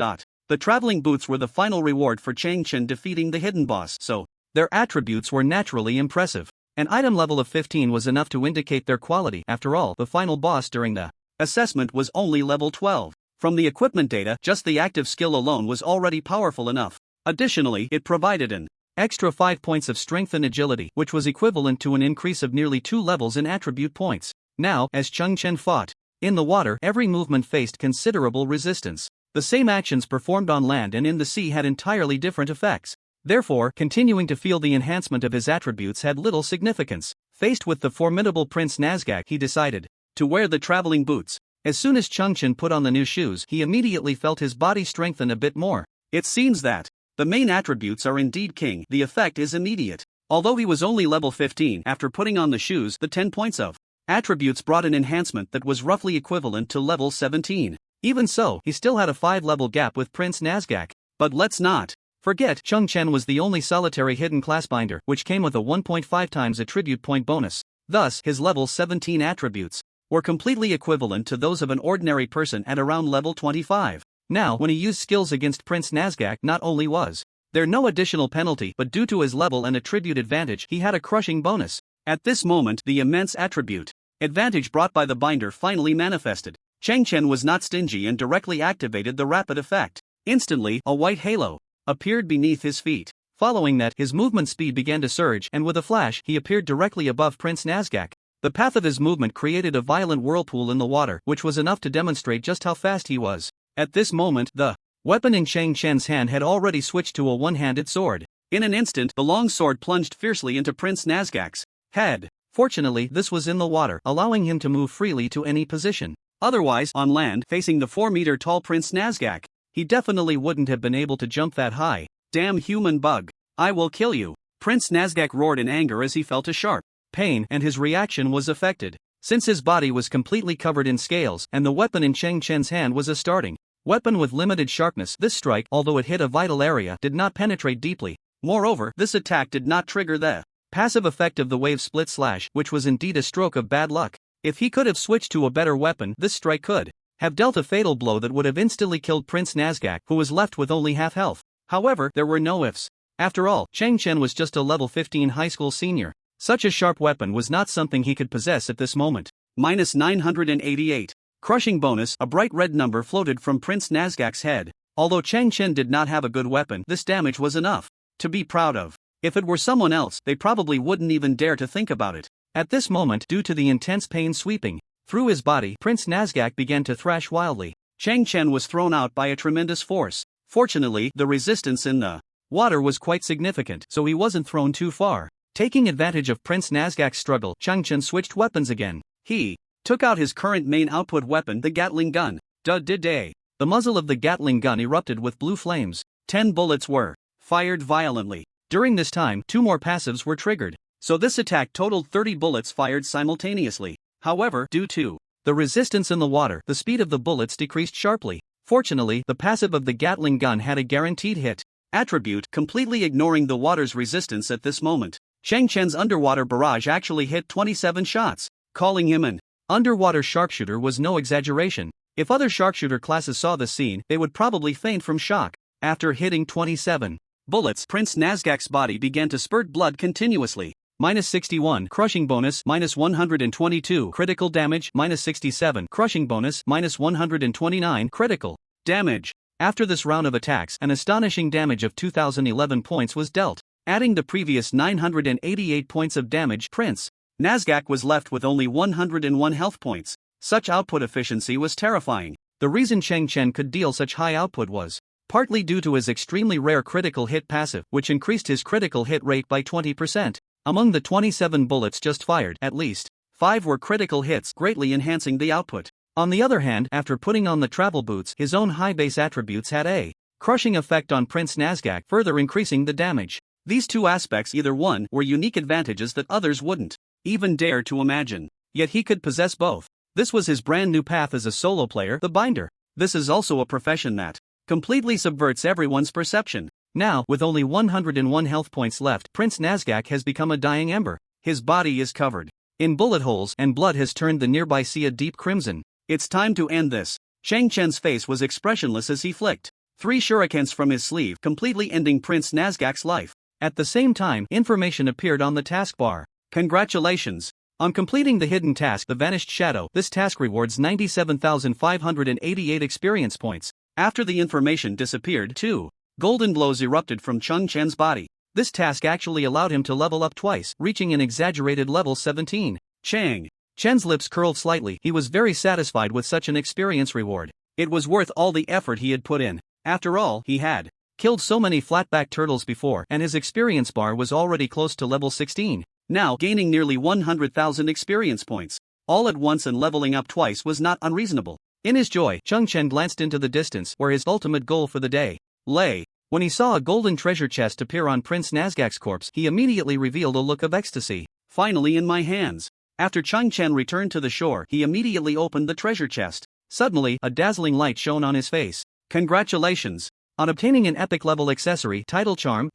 The traveling boots were the final reward for Chen defeating the hidden boss, so their attributes were naturally impressive. An item level of 15 was enough to indicate their quality. After all, the final boss during the assessment was only level 12. From the equipment data, just the active skill alone was already powerful enough. Additionally, it provided an extra 5 points of strength and agility, which was equivalent to an increase of nearly 2 levels in attribute points. Now, as Chen fought in the water, every movement faced considerable resistance. The same actions performed on land and in the sea had entirely different effects. Therefore, continuing to feel the enhancement of his attributes had little significance. Faced with the formidable Prince Nazgak, he decided to wear the traveling boots. As soon as Chen put on the new shoes, he immediately felt his body strengthen a bit more. It seems that the main attributes are indeed king. The effect is immediate. Although he was only level 15, after putting on the shoes, the 10 points of attributes brought an enhancement that was roughly equivalent to level 17. Even so, he still had a 5-level gap with Prince Nazgak. But let's not forget, Chen was the only solitary hidden classbinder, which came with a 1.5 times attribute point bonus. Thus, his level 17 attributes were completely equivalent to those of an ordinary person at around level 25. Now, when he used skills against Prince Nazgak, not only was there no additional penalty, but due to his level and attribute advantage, he had a crushing bonus. At this moment, the immense attribute advantage brought by the binder finally manifested. Chen was not stingy and directly activated the rapid effect. Instantly, a white halo appeared beneath his feet. Following that, his movement speed began to surge, and with a flash, he appeared directly above Prince Nazgak. The path of his movement created a violent whirlpool in the water, which was enough to demonstrate just how fast he was. At this moment, the weapon in Chen's hand had already switched to a one-handed sword. In an instant, the long sword plunged fiercely into Prince Nazgak's head. Fortunately, this was in the water, allowing him to move freely to any position. Otherwise, on land, facing the 4-meter-tall Prince Nazgak, he definitely wouldn't have been able to jump that high. Damn human bug. I will kill you. Prince Nazgak roared in anger as he felt a sharp pain, and his reaction was affected. Since his body was completely covered in scales, and the weapon in Chen's hand was a starting weapon with limited sharpness, this strike, although it hit a vital area, did not penetrate deeply. Moreover, this attack did not trigger the passive effect of the wave split slash, which was indeed a stroke of bad luck. If he could have switched to a better weapon, this strike could have dealt a fatal blow that would have instantly killed Prince Nazgak, who was left with only half health. However, there were no ifs. After all, Chen was just a level 15 high school senior. Such a sharp weapon was not something he could possess at this moment. Minus 988. Crushing bonus, a bright red number floated from Prince Nazgak's head. Although Chen did not have a good weapon, this damage was enough to be proud of. If it were someone else, they probably wouldn't even dare to think about it. At this moment, due to the intense pain sweeping through his body, Prince Nazgak began to thrash wildly. Chen was thrown out by a tremendous force. Fortunately, the resistance in the water was quite significant, so he wasn't thrown too far. Taking advantage of Prince Nazgak's struggle, Chen switched weapons again. He took out his current main output weapon, the Gatling gun. The muzzle of the Gatling gun erupted with blue flames. 10 bullets were fired violently. During this time, 2 more passives were triggered, so this attack totaled 30 bullets fired simultaneously. However, due to the resistance in the water, the speed of the bullets decreased sharply. Fortunately, the passive of the Gatling gun had a guaranteed hit attribute, completely ignoring the water's resistance at this moment. Chen's underwater barrage actually hit 27 shots. Calling him an underwater sharpshooter was no exaggeration. If other sharpshooter classes saw the scene, they would probably faint from shock. After hitting 27 bullets, Prince Nazgak's body began to spurt blood continuously. Minus 61, crushing bonus, minus 122, critical damage, minus 67, crushing bonus, minus 129, critical damage. After this round of attacks, an astonishing damage of 2011 points was dealt. Adding the previous 988 points of damage, Prince Nazgak was left with only 101 health points. Such output efficiency was terrifying. The reason Chen could deal such high output was partly due to his extremely rare critical hit passive, which increased his critical hit rate by 20%. Among the 27 bullets just fired, at least 5 were critical hits, greatly enhancing the output. On the other hand, after putting on the travel boots, his own high base attributes had a crushing effect on Prince Nazgak, further increasing the damage. These two aspects either one were unique advantages that others wouldn't even dare to imagine. Yet he could possess both. This was his brand new path as a solo player, the binder. This is also a profession that completely subverts everyone's perception. Now, with only 101 health points left, Prince Nazgak has become a dying ember. His body is covered in bullet holes, and blood has turned the nearby sea a deep crimson. It's time to end this. Chen's face was expressionless as he flicked 3 shurikens from his sleeve, completely ending Prince Nazgak's life. At the same time, information appeared on the taskbar. Congratulations on completing the hidden task, the Vanished Shadow. This task rewards 97,588 experience points. After the information disappeared, 2 golden blows erupted from Chen's body. This task actually allowed him to level up twice, reaching an exaggerated level 17. Chen's lips curled slightly. He was very satisfied with such an experience reward. It was worth all the effort he had put in. After all, he had killed so many flatback turtles before, and his experience bar was already close to level 16. Now, gaining nearly 100,000 experience points all at once and leveling up twice was not unreasonable. In his joy, Chen glanced into the distance, where his ultimate goal for the day lay. When he saw a golden treasure chest appear on Prince Nazgak's corpse, he immediately revealed a look of ecstasy. Finally in my hands. After Chen returned to the shore, he immediately opened the treasure chest. Suddenly, a dazzling light shone on his face. Congratulations on obtaining an epic level accessory. Title charm,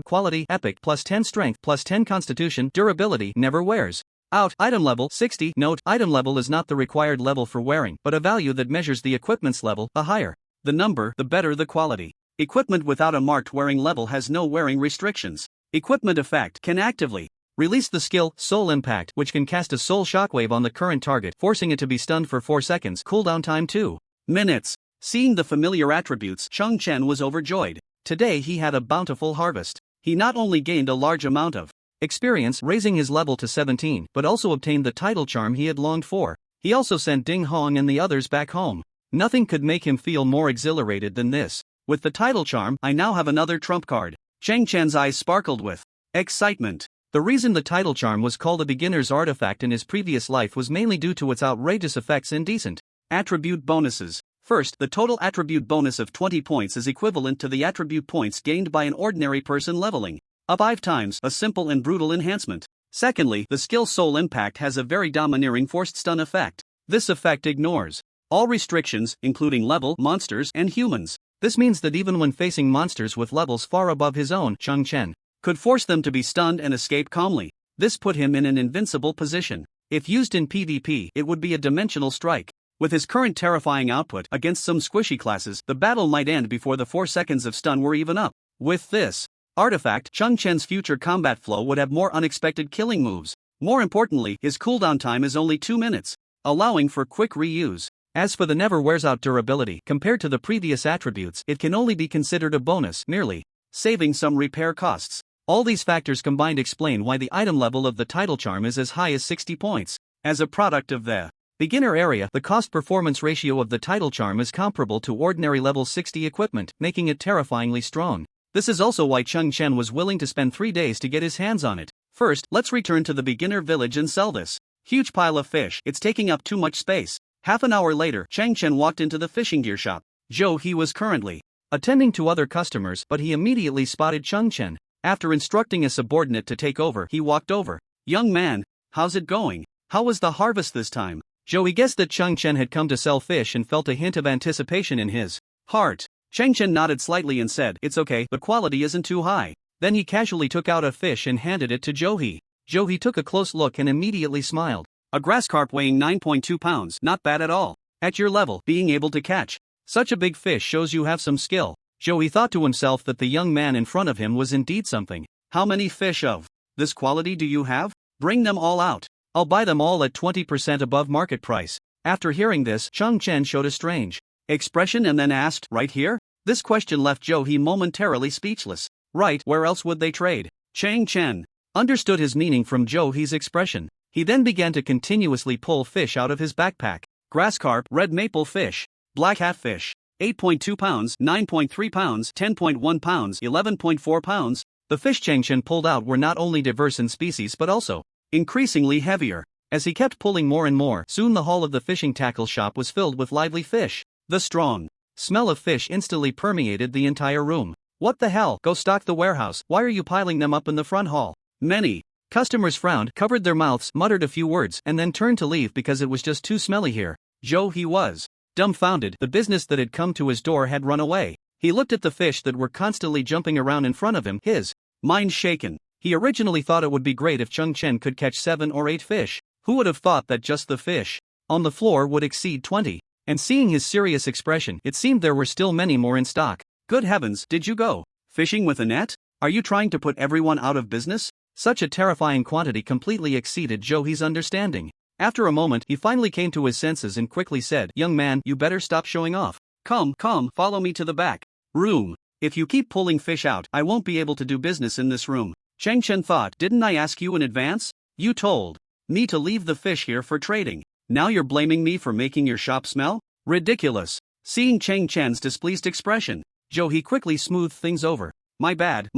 quality, epic, plus 10 strength, plus 10 constitution, durability, never wears out. Item level 60. Note, item level is not the required level for wearing, but a value that measures the equipment's level. The higher the number, the better the quality. Equipment without a marked wearing level has no wearing restrictions. Equipment effect can actively release the skill Soul Impact, which can cast a soul shockwave on the current target, forcing it to be stunned for 4 seconds. Cooldown time 2 minutes. Seeing the familiar attributes, Chen was overjoyed. Today he had a bountiful harvest. He not only gained a large amount of experience, raising his level to 17, but also obtained the title charm he had longed for. He also sent Ding Hong and the others back home. Nothing could make him feel more exhilarated than this. With the title charm, I now have another trump card. Chen's eyes sparkled with excitement. The reason the title charm was called a beginner's artifact in his previous life was mainly due to its outrageous effects and decent attribute bonuses. First, the total attribute bonus of 20 points is equivalent to the attribute points gained by an ordinary person leveling up 5 times, a simple and brutal enhancement. Secondly, the skill Soul Impact has a very domineering forced stun effect. This effect ignores all restrictions, including level, monsters, and humans. This means that even when facing monsters with levels far above his own, Chen could force them to be stunned and escape calmly. This put him in an invincible position. If used in PvP, it would be a dimensional strike. With his current terrifying output against some squishy classes, the battle might end before the 4 seconds of stun were even up. With this artifact, Chen's future combat flow would have more unexpected killing moves. More importantly, his cooldown time is only 2 minutes, allowing for quick reuse. As for the never wears out durability, compared to the previous attributes, it can only be considered a bonus, merely saving some repair costs. All these factors combined explain why the item level of the title charm is as high as 60 points. As a product of the beginner area, the cost-performance ratio of the title charm is comparable to ordinary level 60 equipment, making it terrifyingly strong. This is also why Chen was willing to spend 3 days to get his hands on it. First, let's return to the beginner village and sell this huge pile of fish. It's taking up too much space. Half an hour later, Chen walked into the fishing gear shop. He was currently attending to other customers, but he immediately spotted Chen. After instructing a subordinate to take over, he walked over. Young man, how's it going? How was the harvest this time? He guessed that Chen had come to sell fish and felt a hint of anticipation in his heart. Chen nodded slightly and said, "It's okay, the quality isn't too high." Then he casually took out a fish and handed it to Joe-hee. Joe-hee took a close look and immediately smiled. A grass carp weighing 9.2 pounds, not bad at all. At your level, being able to catch such a big fish shows you have some skill. Joe-hee thought to himself that the young man in front of him was indeed something. How many fish of this quality do you have? Bring them all out. I'll buy them all at 20% above market price. After hearing this, Chen showed a strange expression and then asked, "Right here?" This question left Joe-hee momentarily speechless. Right, where else would they trade? Chen understood his meaning from Joe-hee's expression. He then began to continuously pull fish out of his backpack. Grass carp, red maple fish, black hatfish, 8.2 pounds, 9.3 pounds, 10.1 pounds, 11.4 pounds, The fish Chang Chen pulled out were not only diverse in species but also increasingly heavier. As he kept pulling more and more, soon the hall of the fishing tackle shop was filled with lively fish. The strong smell of fish instantly permeated the entire room. What the hell? Go stock the warehouse. Why are you piling them up in the front hall? Many customers frowned, covered their mouths, muttered a few words, and then turned to leave because it was just too smelly here. He was dumbfounded. The business that had come to his door had run away. He looked at the fish that were constantly jumping around in front of him, his mind shaken. He originally thought it would be great if Chong Chen could catch 7 or 8 fish. Who would have thought that just the fish on the floor would exceed 20? And seeing his serious expression, it seemed there were still many more in stock. Good heavens, did you go fishing with a net? Are you trying to put everyone out of business? Such a terrifying quantity completely exceeded Joey's understanding. After a moment, he finally came to his senses and quickly said, "Young man, you better stop showing off. Come, follow me to the back room. If you keep pulling fish out, I won't be able to do business in this room." Chang Chen thought, "Didn't I ask you in advance? You told me to leave the fish here for trading. Now you're blaming me for making your shop smell? Ridiculous." Seeing Chang Chen's displeased expression, he quickly smoothed things over. My bad.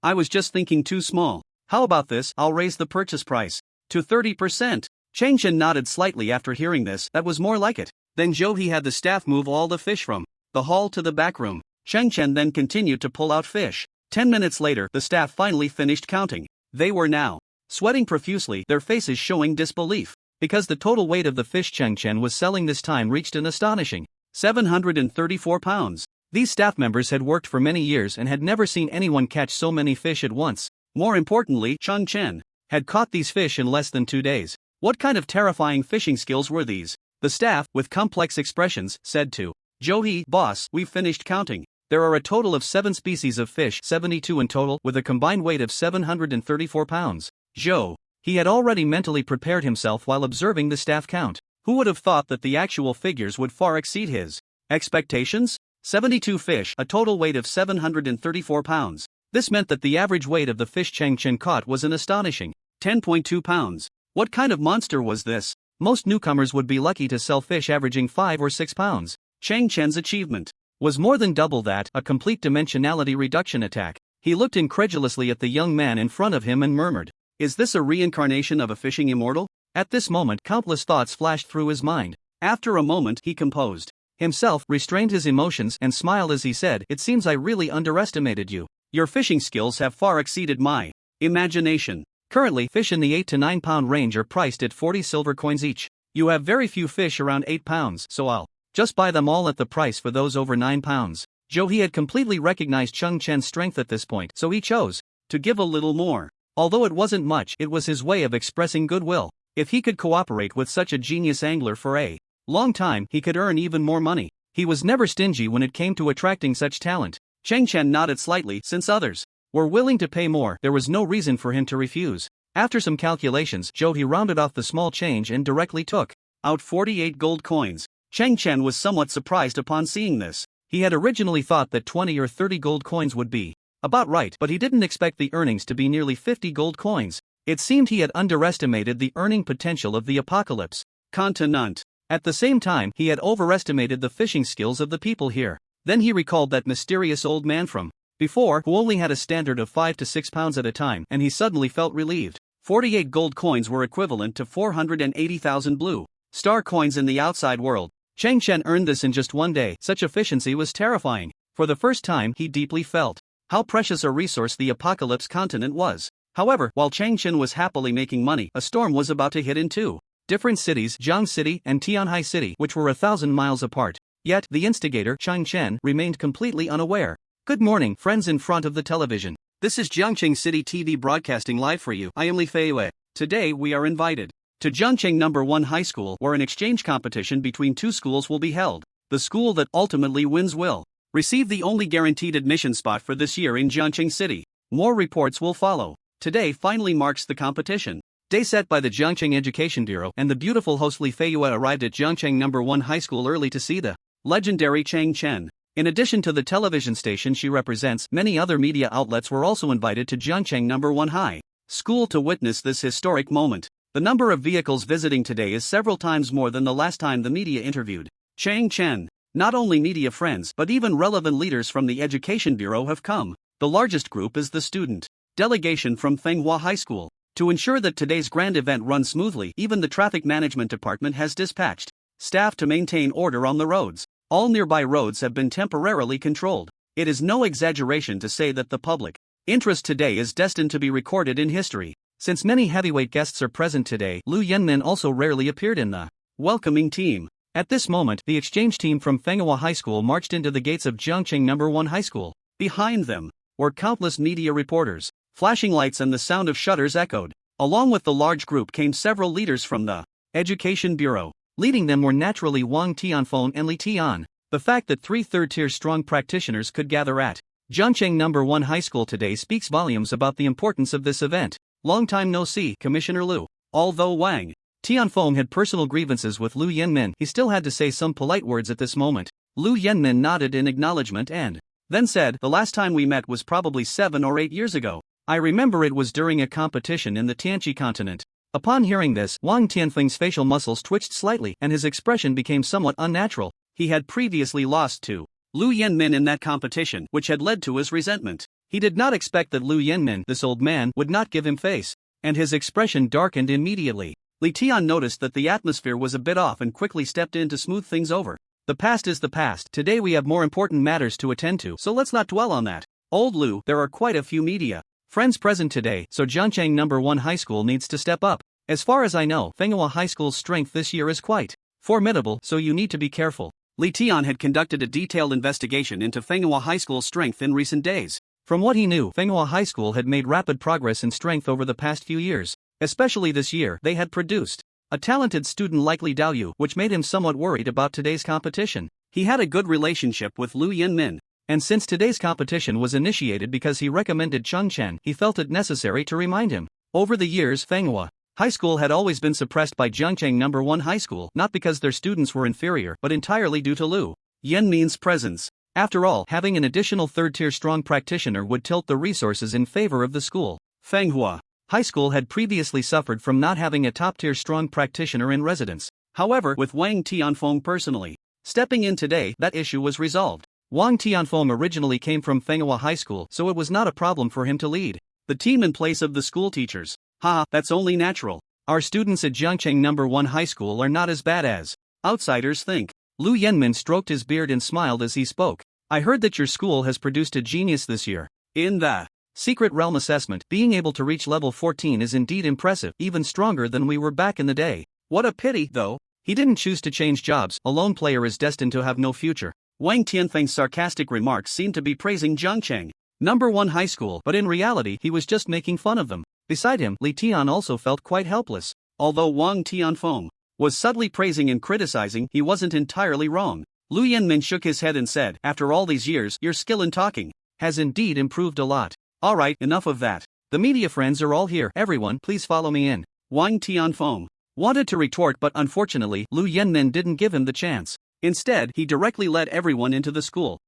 I was just thinking too small. How about this? I'll raise the purchase price to 30%. Chang Chen nodded slightly after hearing this. That was more like it. Then he had the staff move all the fish from the hall to the back room. Chang Chen then continued to pull out fish. 10 minutes later, the staff finally finished counting. They were now sweating profusely, their faces showing disbelief, because the total weight of the fish Chang Chen was selling this time reached an astonishing 734 pounds. These staff members had worked for many years and had never seen anyone catch so many fish at once. More importantly, Chong Chen had caught these fish in less than 2 days. What kind of terrifying fishing skills were these? The staff, with complex expressions, said to Joey, "Boss, we've finished counting. There are a total of 7 species of fish, 72 in total, with a combined weight of 734 pounds. He had already mentally prepared himself while observing the staff count. Who would have thought that the actual figures would far exceed his expectations? 72 fish, a total weight of 734 pounds. This meant that the average weight of the fish Chang Chen caught was an astonishing 10.2 pounds. What kind of monster was this? Most newcomers would be lucky to sell fish averaging 5 or 6 pounds. Chang Chen's achievement was more than double that, a complete dimensionality reduction attack. He looked incredulously at the young man in front of him and murmured, "Is this a reincarnation of a fishing immortal?" At this moment, countless thoughts flashed through his mind. After a moment, he composed himself, restrained his emotions, and smiled as he said, "It seems I really underestimated you. Your fishing skills have far exceeded my imagination. Currently, fish in the 8 to 9 pound range are priced at 40 silver coins each. You have very few fish around 8 pounds, so I'll just buy them all at the price for those over 9 pounds. He had completely recognized Chong Chen's strength at this point, so he chose to give a little more. Although it wasn't much, it was his way of expressing goodwill. If he could cooperate with such a genius angler for a long time, he could earn even more money. He was never stingy when it came to attracting such talent. Chang Chen nodded slightly. Since others were willing to pay more, there was no reason for him to refuse. After some calculations, he rounded off the small change and directly took out 48 gold coins. Chang Chen was somewhat surprised upon seeing this. He had originally thought that 20 or 30 gold coins would be about right, but he didn't expect the earnings to be nearly 50 gold coins. It seemed he had underestimated the earning potential of the apocalypse continent. At the same time, he had overestimated the fishing skills of the people here. Then he recalled that mysterious old man from before, who only had a standard of 5 to 6 pounds at a time, and he suddenly felt relieved. 48 gold coins were equivalent to 480,000 blue star coins in the outside world. Chang Chen earned this in just 1 day. Such efficiency was terrifying. For the first time, he deeply felt how precious a resource the apocalypse continent was. However, while Chang Chen was happily making money, a storm was about to hit in 2 different cities, Jiang City and Tianhai City, which were 1,000 miles apart. Yet, the instigator, Chang Chen, remained completely unaware. Good morning, friends in front of the television. This is Jiangcheng City TV broadcasting live for you. I am Li Feiyue. Today we are invited to Jiangcheng No. 1 High School, where an exchange competition between 2 schools will be held. The school that ultimately wins will receive the only guaranteed admission spot for this year in Jiangcheng City. More reports will follow. Today finally marks the competition day set by the Jiangcheng Education Bureau, and the beautiful host Li Feiyue arrived at Jiangcheng No. 1 High School early to see the legendary Chang Chen. In addition to the television station she represents, many other media outlets were also invited to Jiangcheng No. 1 High School to witness this historic moment. The number of vehicles visiting today is several times more than the last time the media interviewed Chang Chen. Not only media friends but even relevant leaders from the Education Bureau have come. The largest group is the student delegation from Manhwa High School. To ensure that today's grand event runs smoothly, even the traffic management department has dispatched staff to maintain order on the roads. All nearby roads have been temporarily controlled. It is no exaggeration to say that the public interest today is destined to be recorded in history. Since many heavyweight guests are present today, Lu Yenmin also rarely appeared in the welcoming team. At this moment, the exchange team from Manhwa High School marched into the gates of Jiangcheng No. 1 High School. Behind them were countless media reporters. Flashing lights and the sound of shutters echoed. Along with the large group came several leaders from the Education Bureau. Leading them were naturally Wang Tianfeng and Li Tian. The fact that 3 third-tier strong practitioners could gather at Jiangcheng No. 1 High School today speaks volumes about the importance of this event. Long time no see, Commissioner Lu. Although Wang Tianfeng had personal grievances with Lu Yenmin, he still had to say some polite words at this moment. Lu Yenmin nodded in acknowledgement and then said, "The last time we met was probably 7 or 8 years ago. I remember it was during a competition in the Tianqi continent." Upon hearing this, Wang Tianfeng's facial muscles twitched slightly and his expression became somewhat unnatural. He had previously lost to Lu Yenmin in that competition, which had led to his resentment. He did not expect that Lu Yenmin, this old man, would not give him face, and his expression darkened immediately. Li Tian noticed that the atmosphere was a bit off and quickly stepped in to smooth things over. The past is the past. Today we have more important matters to attend to, so let's not dwell on that. Old Lu, there are quite a few media friends present today, so Jiangcheng No. 1 High School needs to step up. As far as I know, Manhwa High School's strength this year is quite formidable, so you need to be careful. Li Tian had conducted a detailed investigation into Manhwa High School's strength in recent days. From what he knew, Manhwa High School had made rapid progress in strength over the past few years. Especially this year, they had produced a talented student like Li Daoyu, which made him somewhat worried about today's competition. He had a good relationship with Lu Yenmin, and since today's competition was initiated because he recommended Chen, he felt it necessary to remind him. Over the years, Manhwa High School had always been suppressed by Jiangcheng No. 1 High School, not because their students were inferior, but entirely due to Lu Yenmin's presence. After all, having an additional third-tier strong practitioner would tilt the resources in favor of the school. Manhwa High School had previously suffered from not having a top-tier strong practitioner in residence. However, with Wang Tianfeng personally stepping in today, that issue was resolved. Wang Tianfeng originally came from Manhwa High School, so it was not a problem for him to lead the team in place of the school teachers. That's only natural. Our students at Jiangcheng No. 1 High School are not as bad as outsiders think. Lu Yenmin stroked his beard and smiled as he spoke. I heard that your school has produced a genius this year. In the Secret Realm assessment, being able to reach level 14 is indeed impressive, even stronger than we were back in the day. What a pity, though. He didn't choose to change jobs. A lone player is destined to have no future. Wang Tianfeng's sarcastic remarks seemed to be praising Jiangcheng No. 1 High School, but in reality he was just making fun of them. Beside him, Li Tian also felt quite helpless. Although Wang Tianfeng was subtly praising and criticizing, he wasn't entirely wrong. Lu Yenmin shook his head and said, "After all these years, your skill in talking has indeed improved a lot." "Alright, enough of that. The media friends are all here. Everyone, please follow me in." Wang Tianfeng wanted to retort, but unfortunately, Lu Yenmin didn't give him the chance. Instead, he directly led everyone into the school.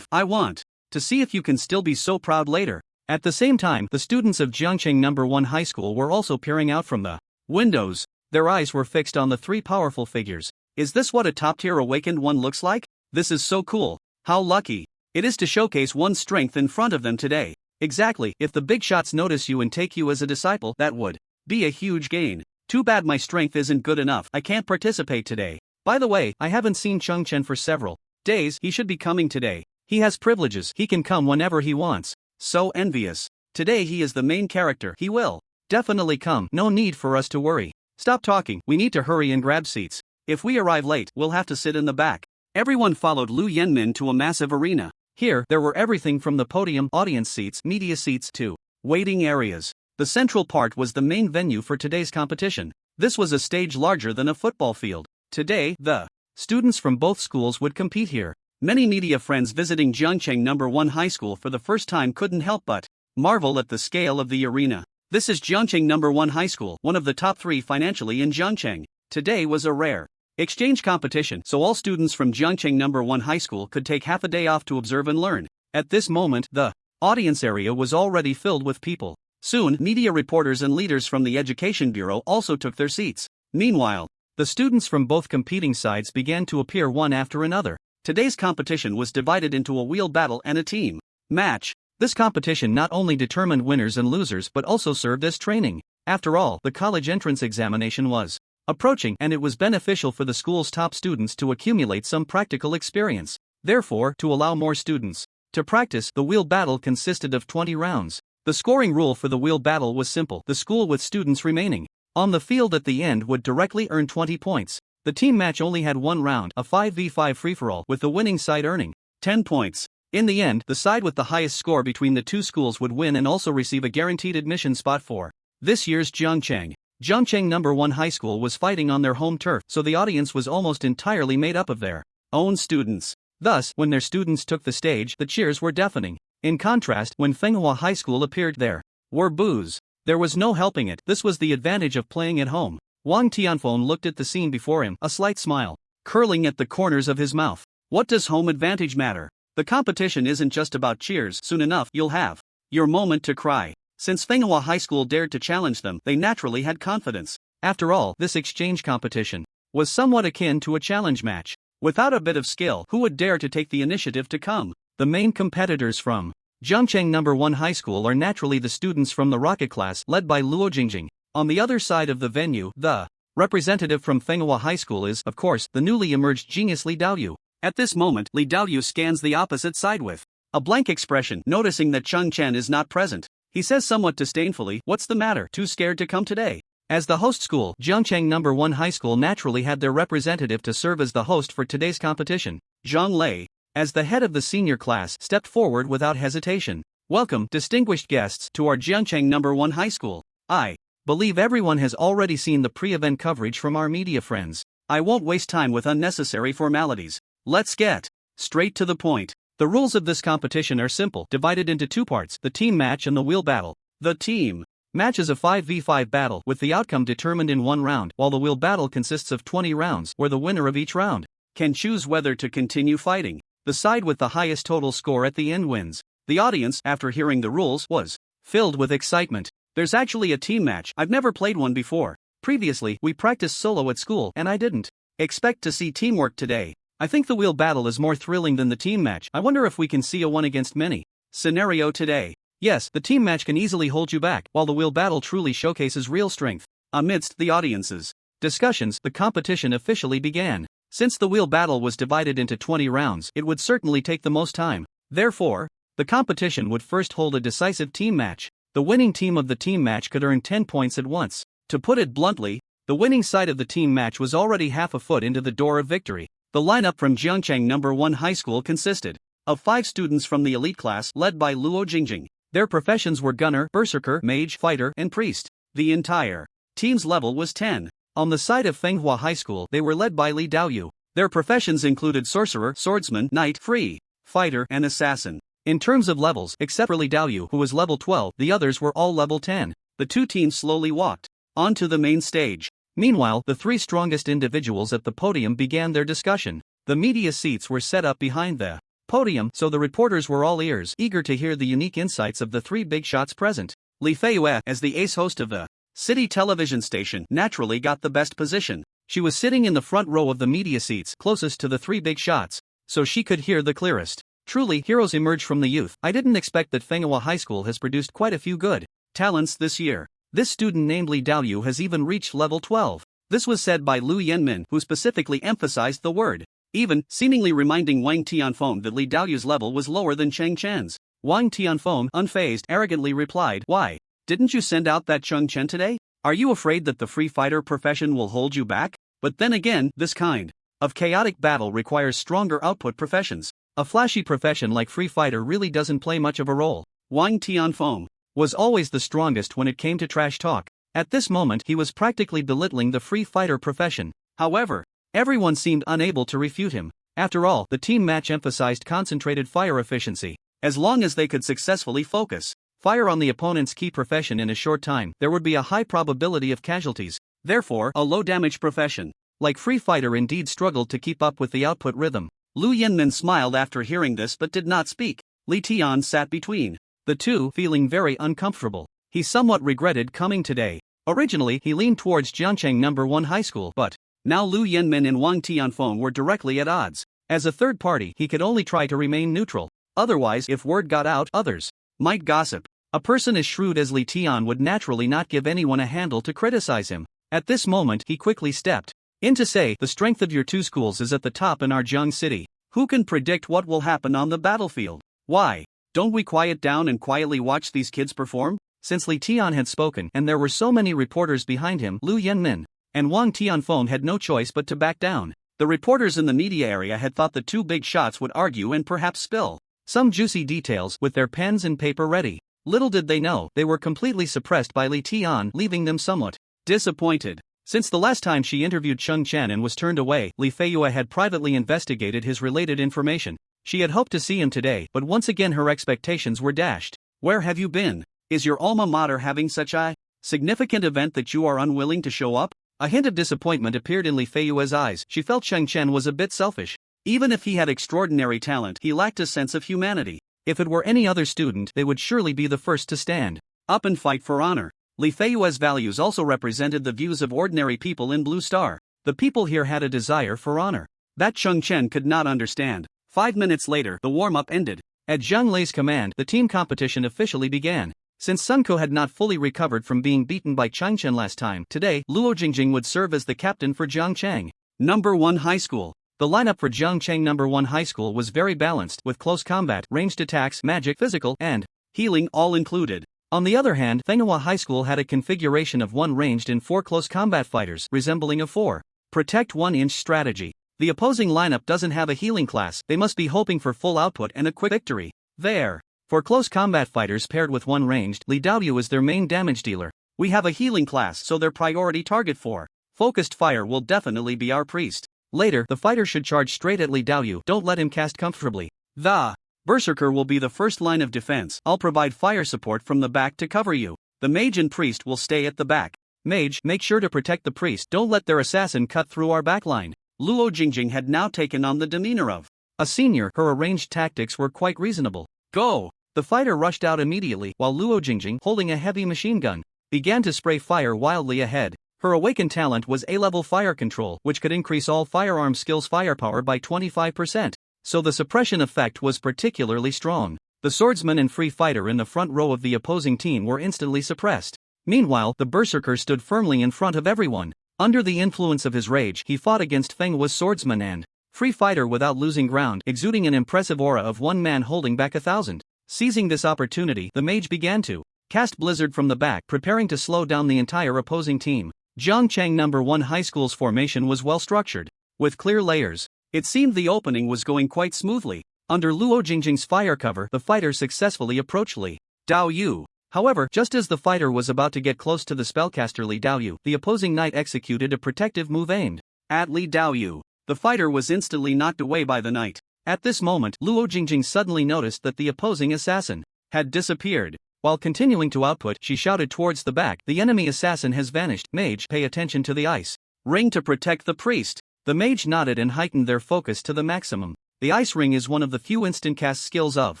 I want to see if you can still be so proud later." At the same time, the students of Jiangcheng No. 1 High School were also peering out from the windows. Their eyes were fixed on the 3 powerful figures. Is this what a top-tier awakened one looks like? This is so cool. How lucky it is to showcase one's strength in front of them today. Exactly, if the big shots notice you and take you as a disciple, that would be a huge gain. Too bad my strength isn't good enough. I can't participate today. By the way, I haven't seen Chen for several days. He should be coming today. He has privileges. He can come whenever he wants. So envious. Today he is the main character. He will definitely come. No need for us to worry. Stop talking. We need to hurry and grab seats. If we arrive late, we'll have to sit in the back. Everyone followed Lu Yenmin to a massive arena. Here, there were everything from the podium, audience seats, media seats to waiting areas. The central part was the main venue for today's competition. This was a stage larger than a football field. Today, the students from both schools would compete here. Many media friends visiting Jiangcheng No. 1 High School for the first time couldn't help but marvel at the scale of the arena. This is Jiangcheng No. 1 High School, one of the top 3 financially in Jiangcheng. Today was a rare exchange competition, so all students from Jiangcheng No. 1 High School could take half a day off to observe and learn. At this moment, the audience area was already filled with people. Soon, media reporters and leaders from the Education Bureau also took their seats. Meanwhile, the students from both competing sides began to appear one after another. Today's competition was divided into a wheel battle and a team match. This competition not only determined winners and losers but also served as training. After all, the college entrance examination was approaching, and it was beneficial for the school's top students to accumulate some practical experience. Therefore, to allow more students to practice, the wheel battle consisted of 20 rounds. The scoring rule for the wheel battle was simple. The school with students remaining on the field at the end would directly earn 20 points. The team match only had one round, a 5v5 free-for-all, with the winning side earning 10 points. In the end, the side with the highest score between the two schools would win and also receive a guaranteed admission spot for this year's Zhangcheng. Zhangcheng No. 1 High School was fighting on their home turf, so the audience was almost entirely made up of their own students. Thus, when their students took the stage, the cheers were deafening. In contrast, when Fenghua High School appeared, there were boos. There was no helping it. This was the advantage of playing at home. Wang Tianfeng looked at the scene before him, a slight smile curling at the corners of his mouth. What does home advantage matter? The competition isn't just about cheers. Soon enough, you'll have your moment to cry. Since Fenghua High School dared to challenge them, they naturally had confidence. After all, this exchange competition was somewhat akin to a challenge match. Without a bit of skill, who would dare to take the initiative to come? The main competitors from Zhangcheng No. 1 High School are naturally the students from the rocket class led by Luo Jingjing. On the other side of the venue, the representative from Fenghua High School is, of course, the newly emerged genius Li Daoyu. At this moment, Li Daoyu scans the opposite side with a blank expression. Noticing that Chen is not present, he says somewhat disdainfully, "What's the matter? Too scared to come today?" As the host school, Zhangcheng No. 1 High School naturally had their representative to serve as the host for today's competition. Zhang Lei, as the head of the senior class, stepped forward without hesitation. "Welcome, distinguished guests, to our Zhangcheng No. 1 High School. I believe everyone has already seen the pre-event coverage from our media friends. I won't waste time with unnecessary formalities. Let's get straight to the point. The rules of this competition are simple, divided into two parts, the team match and the wheel battle. The team match is a 5v5 battle, with the outcome determined in one round, while the wheel battle consists of 20 rounds, where the winner of each round can choose whether to continue fighting. The side with the highest total score at the end wins. The audience, after hearing the rules, was filled with excitement. There's actually a team match. I've never played one before. Previously, we practiced solo at school, and I didn't expect to see teamwork today. I think the wheel battle is more thrilling than the team match. I wonder if we can see a one against many scenario today. Yes, the team match can easily hold you back, while the wheel battle truly showcases real strength." Amidst the audience's discussions, the competition officially began. Since the wheel battle was divided into 20 rounds, it would certainly take the most time. Therefore, the competition would first hold a decisive team match. The winning team of the team match could earn 10 points at once. To put it bluntly, the winning side of the team match was already half a foot into the door of victory. The lineup from Zhangcheng No. 1 High School consisted of 5 students from the elite class, led by Luo Jingjing. Their professions were gunner, berserker, mage, fighter, and priest. The entire team's level was 10. On the side of Fenghua High School, they were led by Li Daoyu. Their professions included sorcerer, swordsman, knight, free fighter, and assassin. In terms of levels, except for Li Daoyu, who was level 12, the others were all level 10. The two teams slowly walked onto the main stage. Meanwhile, the 3 strongest individuals at the podium began their discussion. The media seats were set up behind the podium, so the reporters were all ears, eager to hear the unique insights of the 3 big shots present. Li Feiyue, as the ace host of the city television station, naturally got the best position. She was sitting in the front row of the media seats, closest to the 3 big shots, so she could hear the clearest. Truly, heroes emerge from the youth. I didn't expect that Fenghua High School has produced quite a few good talents this year. This student named Li Daoyu has even reached level 12. This was said by Lu Yanmin, who specifically emphasized the word even, seemingly reminding Wang Tianfeng that Li Daoyu's level was lower than Chen's. Wang Tianfeng, unfazed, arrogantly replied, "Why? Didn't you send out that Chen today? Are you afraid that the free fighter profession will hold you back? But then again, this kind of chaotic battle requires stronger output professions. A flashy profession like free fighter really doesn't play much of a role." Wang Tianfeng was always the strongest when it came to trash talk. At this moment, he was practically belittling the free fighter profession. However, everyone seemed unable to refute him. After all, the team match emphasized concentrated fire efficiency. As long as they could successfully focus fire on the opponent's key profession in a short time, there would be a high probability of casualties. Therefore, a low-damage profession like free fighter indeed struggled to keep up with the output rhythm. Lu Yanmin smiled after hearing this but did not speak. Li Tian sat between the two, feeling very uncomfortable. He somewhat regretted coming today. Originally, he leaned towards Zhangcheng No. 1 High School, but now Lu Yanmin and Wang Tianfeng were directly at odds. As a third party, he could only try to remain neutral. Otherwise, if word got out, others might gossip. A person as shrewd as Li Tian would naturally not give anyone a handle to criticize him. At this moment he quickly stepped in to say, the strength of your two schools is at the top in our Jiang city. Who can predict what will happen on the battlefield? Why don't we quiet down and quietly watch these kids perform? Since Li Tian had spoken and there were so many reporters behind him, Lu Yanmin and Wang Tianfeng had no choice but to back down. The reporters in the media area had thought the two big shots would argue and perhaps spill some juicy details with their pens and paper ready. Little did they know, they were completely suppressed by Li Tian, leaving them somewhat disappointed. Since the last time she interviewed Cheng Chen and was turned away, Li Feiyue had privately investigated his related information. She had hoped to see him today, but once again her expectations were dashed. Where have you been? Is your alma mater having such a significant event that you are unwilling to show up? A hint of disappointment appeared in Li Feiyue's eyes. She felt Cheng Chen was a bit selfish. Even if he had extraordinary talent, he lacked a sense of humanity. If it were any other student, they would surely be the first to stand up and fight for honor. Li Feiyue's values also represented the views of ordinary people in Blue Star. The people here had a desire for honor that Cheng Chen could not understand. 5 minutes later, the warm-up ended. At Zhang Lei's command, the team competition officially began. Since Sunko had not fully recovered from being beaten by Chang Chen last time, today, Luo Jingjing would serve as the captain for Jiangchang No. 1 High School. The lineup for Jiangchang No. 1 High School was very balanced, with close combat, ranged attacks, magic, physical, and healing all included. On the other hand, Fenghua High School had a configuration of 1 ranged and 4 close combat fighters, resembling a 4 protect 1-inch strategy. The opposing lineup doesn't have a healing class, they must be hoping for full output and a quick victory. There. For close combat fighters paired with 1 ranged, Li Daoyu is their main damage dealer. We have a healing class, so their priority target for focused fire will definitely be our priest. Later, the fighter should charge straight at Li Daoyu, don't let him cast comfortably. The Berserker will be the first line of defense. I'll provide fire support from the back to cover you. The mage and priest will stay at the back. Mage, make sure to protect the priest, don't let their assassin cut through our backline. Luo Jingjing had now taken on the demeanor of a senior. Her arranged tactics were quite reasonable. Go! The fighter rushed out immediately, while Luo Jingjing, holding a heavy machine gun, began to spray fire wildly ahead. Her awakened talent was A-level fire control, which could increase all firearm skills' firepower by 25%, so the suppression effect was particularly strong. The swordsman and free fighter in the front row of the opposing team were instantly suppressed. Meanwhile, the berserker stood firmly in front of everyone. Under the influence of his rage, he fought against Fenghua's swordsman and free fighter without losing ground, exuding an impressive aura of one man holding back 1,000. Seizing this opportunity, the mage began to cast Blizzard from the back, preparing to slow down the entire opposing team. Jiangchang No. 1 High School's formation was well structured, with clear layers. It seemed the opening was going quite smoothly. Under Luo Jingjing's fire cover, the fighter successfully approached Li Daoyu. However, just as the fighter was about to get close to the spellcaster Li Daoyu, the opposing knight executed a protective move aimed at Li Daoyu. The fighter was instantly knocked away by the knight. At this moment, Luo Jingjing suddenly noticed that the opposing assassin had disappeared. While continuing to output, she shouted towards the back, "The enemy assassin has vanished. Mage, pay attention to the ice ring to protect the priest." The mage nodded and heightened their focus to the maximum. The ice ring is one of the few instant cast skills of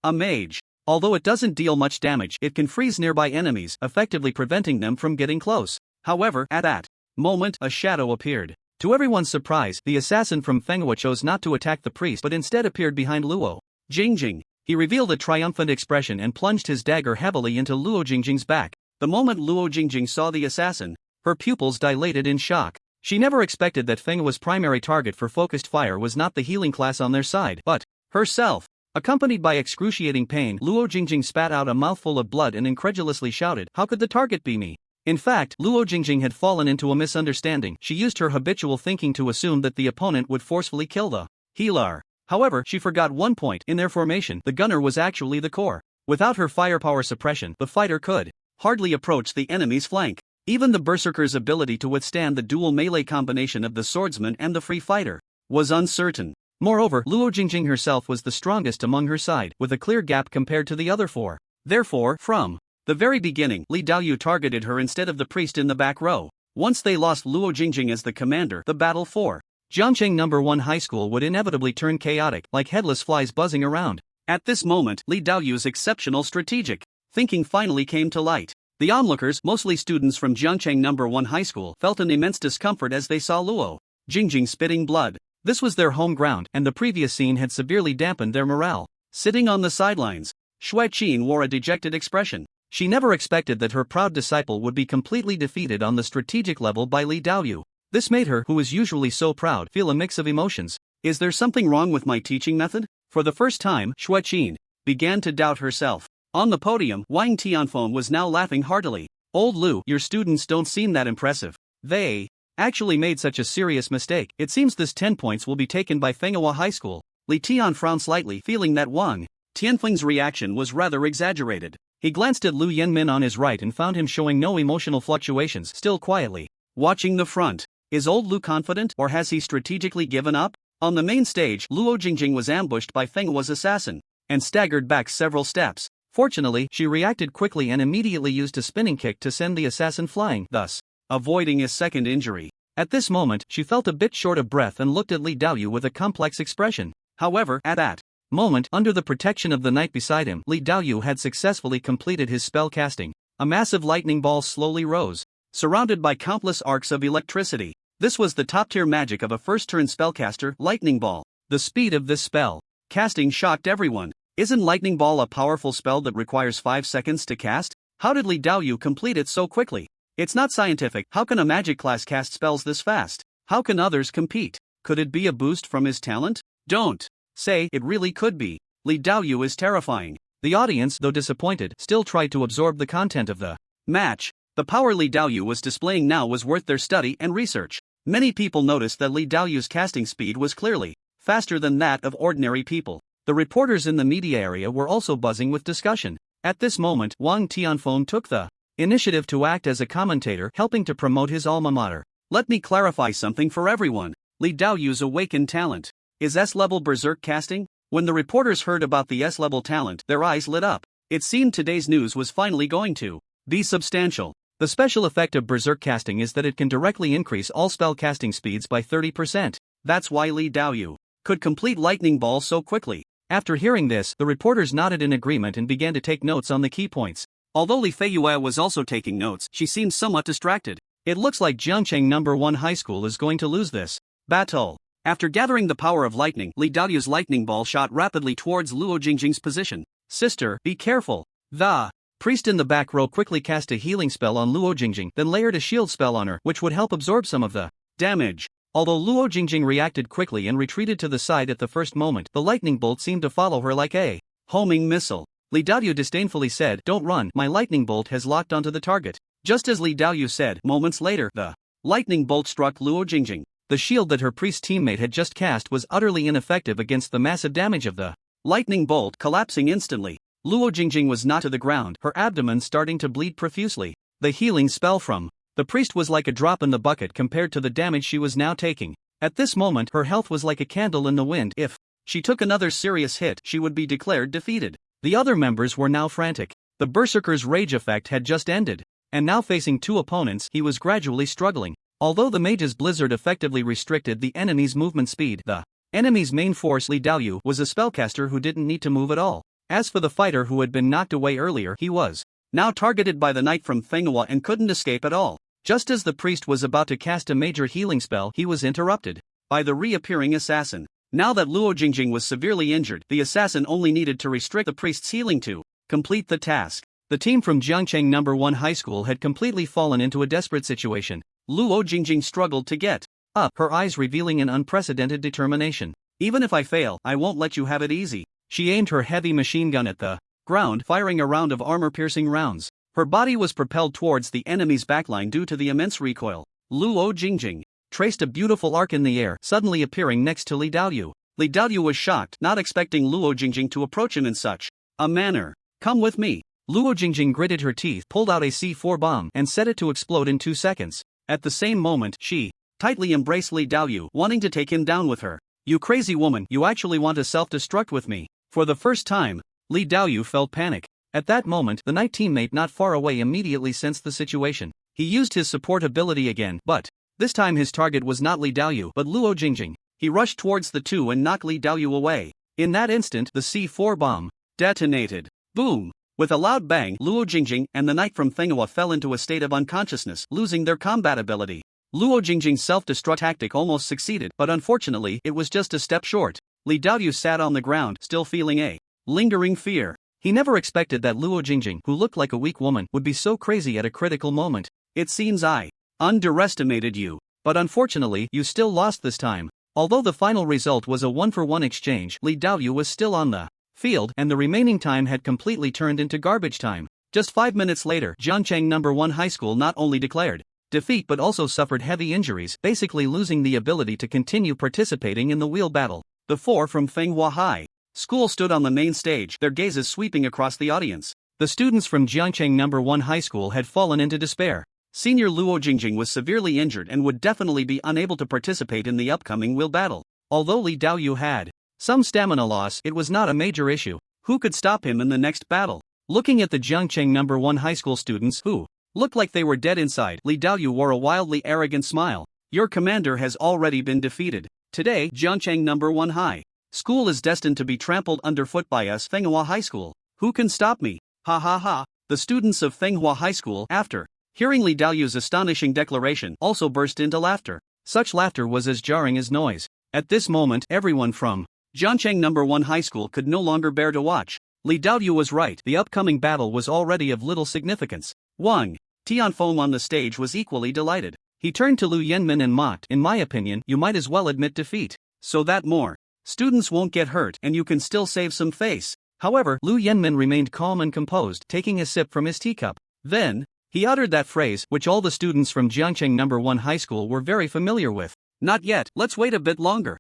a mage. Although it doesn't deal much damage, it can freeze nearby enemies, effectively preventing them from getting close. However, at that moment, a shadow appeared. To everyone's surprise, the assassin from Fenghua chose not to attack the priest but instead appeared behind Luo Jingjing. He revealed a triumphant expression and plunged his dagger heavily into Luo Jingjing's back. The moment Luo Jingjing saw the assassin, her pupils dilated in shock. She never expected that Fenghua's primary target for focused fire was not the healing class on their side, but herself. Accompanied by excruciating pain, Luo Jingjing spat out a mouthful of blood and incredulously shouted, "How could the target be me?" In fact, Luo Jingjing had fallen into a misunderstanding. She used her habitual thinking to assume that the opponent would forcefully kill the healer. However, she forgot one point. In their formation, the gunner was actually the core. Without her firepower suppression, the fighter could hardly approach the enemy's flank. Even the berserker's ability to withstand the dual melee combination of the swordsman and the free fighter was uncertain. Moreover, Luo Jingjing herself was the strongest among her side, with a clear gap compared to the other four. Therefore, from the very beginning, Li Daoyu targeted her instead of the priest in the back row. Once they lost Luo Jingjing as the commander, the battle for Jiangchang No. 1 High School would inevitably turn chaotic, like headless flies buzzing around. At this moment, Li Daoyu's exceptional strategic thinking finally came to light. The onlookers, mostly students from Jiangchang No. 1 High School, felt an immense discomfort as they saw Luo Jingjing spitting blood. This was their home ground, and the previous scene had severely dampened their morale. Sitting on the sidelines, Xue Qin wore a dejected expression. She never expected that her proud disciple would be completely defeated on the strategic level by Li Daoyu. This made her, who is usually so proud, feel a mix of emotions. Is there something wrong with my teaching method? For the first time, Xue Qin began to doubt herself. On the podium, Wang Tianfeng was now laughing heartily. Old Lu, your students don't seem that impressive. They actually made such a serious mistake. It seems this 10 points will be taken by Fenghua High School. Li Tian frowned slightly, feeling that Wang Tianfeng's reaction was rather exaggerated. He glanced at Lu Yanmin on his right and found him showing no emotional fluctuations, still quietly watching the front. Is old Lu confident, or has he strategically given up? On the main stage, Luo Jingjing was ambushed by Fenghua's assassin and staggered back several steps. Fortunately, she reacted quickly and immediately used a spinning kick to send the assassin flying, thus avoiding a second injury. At this moment, she felt a bit short of breath and looked at Li Daoyu with a complex expression. However, at that moment, under the protection of the knight beside him, Li Daoyu had successfully completed his spell casting. A massive lightning ball slowly rose, surrounded by countless arcs of electricity. This was the top-tier magic of a first-turn spellcaster, Lightning Ball. The speed of this spell casting shocked everyone. Isn't Lightning Ball a powerful spell that requires 5 seconds to cast? How did Li Daoyu complete it so quickly? It's not scientific. How can a magic class cast spells this fast? How can others compete? Could it be a boost from his talent? Don't say it really could be. Li Daoyu is terrifying. The audience, though disappointed, still tried to absorb the content of the match. The power Li Daoyu was displaying now was worth their study and research. Many people noticed that Li Daoyu's casting speed was clearly faster than that of ordinary people. The reporters in the media area were also buzzing with discussion. At this moment, Wang Tianfeng took the initiative to act as a commentator, helping to promote his alma mater. Let me clarify something for everyone. Li Daoyu's awakened talent is S-level berserk casting. When the reporters heard about the S-level talent, their eyes lit up. It seemed today's news was finally going to be substantial. The special effect of berserk casting is that it can directly increase all spell casting speeds by 30%. That's why Li Daoyu could complete Lightning Ball so quickly. After hearing this, the reporters nodded in agreement and began to take notes on the key points. Although Li Feiyue was also taking notes, she seemed somewhat distracted. It looks like Jiangcheng No. 1 High School is going to lose this battle. After gathering the power of lightning, Li Daoyu's lightning ball shot rapidly towards Luo Jingjing's position. Sister, be careful. The priest in the back row quickly cast a healing spell on Luo Jingjing, then layered a shield spell on her, which would help absorb some of the damage. Although Luo Jingjing reacted quickly and retreated to the side at the first moment, the lightning bolt seemed to follow her like a homing missile. Li Daoyu disdainfully said, "Don't run, my lightning bolt has locked onto the target." Just as Li Daoyu said, moments later, the lightning bolt struck Luo Jingjing. The shield that her priest teammate had just cast was utterly ineffective against the massive damage of the lightning bolt, collapsing instantly. Luo Jingjing was knocked to the ground, her abdomen starting to bleed profusely. The healing spell from the priest was like a drop in the bucket compared to the damage she was now taking. At this moment, her health was like a candle in the wind. If she took another serious hit, she would be declared defeated. The other members were now frantic. The berserker's rage effect had just ended, and now facing two opponents, he was gradually struggling. Although the mage's blizzard effectively restricted the enemy's movement speed, the enemy's main force, Li Daoyu, was a spellcaster who didn't need to move at all. As for the fighter who had been knocked away earlier, he was now targeted by the knight from Fenghua and couldn't escape at all. Just as the priest was about to cast a major healing spell, he was interrupted by the reappearing assassin. Now that Luo Jingjing was severely injured, the assassin only needed to restrict the priest's healing to complete the task. The team from Jiangcheng No. 1 High School had completely fallen into a desperate situation. Luo Jingjing struggled to get up, her eyes revealing an unprecedented determination. "Even if I fail, I won't let you have it easy." She aimed her heavy machine gun at the ground, firing a round of armor-piercing rounds. Her body was propelled towards the enemy's backline due to the immense recoil. Luo Jingjing traced a beautiful arc in the air, suddenly appearing next to Li Daoyu. Li Daoyu was shocked, not expecting Luo Jingjing to approach him in such a manner. "Come with me." Luo Jingjing gritted her teeth, pulled out a C4 bomb, and set it to explode in 2 seconds. At the same moment, she tightly embraced Li Daoyu, wanting to take him down with her. "You crazy woman, you actually want to self-destruct with me?" For the first time, Li Daoyu felt panic. At that moment, the knight teammate not far away immediately sensed the situation. He used his support ability again, but this time his target was not Li Daoyu but Luo Jingjing. He rushed towards the two and knocked Li Daoyu away. In that instant, the C4 bomb detonated. Boom! With a loud bang, Luo Jingjing and the knight from Fenghua fell into a state of unconsciousness, losing their combat ability. Luo Jingjing's self-destruct tactic almost succeeded, but unfortunately, it was just a step short. Li Daoyu sat on the ground, still feeling a lingering fear. He never expected that Luo Jingjing, who looked like a weak woman, would be so crazy at a critical moment. It seems I underestimated you, but unfortunately, you still lost this time. Although the final result was a 1-for-1 exchange, Li Daoyu was still on the field, and the remaining time had completely turned into garbage time. Just 5 minutes later, Jiangcheng No. 1 High School not only declared defeat but also suffered heavy injuries, basically losing the ability to continue participating in the wheel battle. The 4 from Fenghua High School stood on the main stage, their gazes sweeping across the audience. The students from Jiangcheng No. 1 High School had fallen into despair. Senior Luo Jingjing was severely injured and would definitely be unable to participate in the upcoming wheel battle. Although Li Daoyu had some stamina loss, it was not a major issue. Who could stop him in the next battle? Looking at the Jiangcheng No. 1 High School students, who looked like they were dead inside, Li Daoyu wore a wildly arrogant smile. Your commander has already been defeated. Today, Jiangcheng No. 1 High School is destined to be trampled underfoot by us Fenghua High School. Who can stop me? Ha ha ha. The students of Fenghua High School, after hearing Li Daoyu's astonishing declaration, also burst into laughter. Such laughter was as jarring as noise. At this moment, everyone from Jiangcheng No. 1 High School could no longer bear to watch. Li Daoyu was right, the upcoming battle was already of little significance. Wang Tianfeng on the stage was equally delighted. He turned to Lu Yenmin and mocked, in my opinion, you might as well admit defeat. So that more students won't get hurt and you can still save some face. However, Lu Yenmin remained calm and composed, taking a sip from his teacup. Then, he uttered that phrase, which all the students from Jiangcheng No. 1 High School were very familiar with. Not yet, let's wait a bit longer.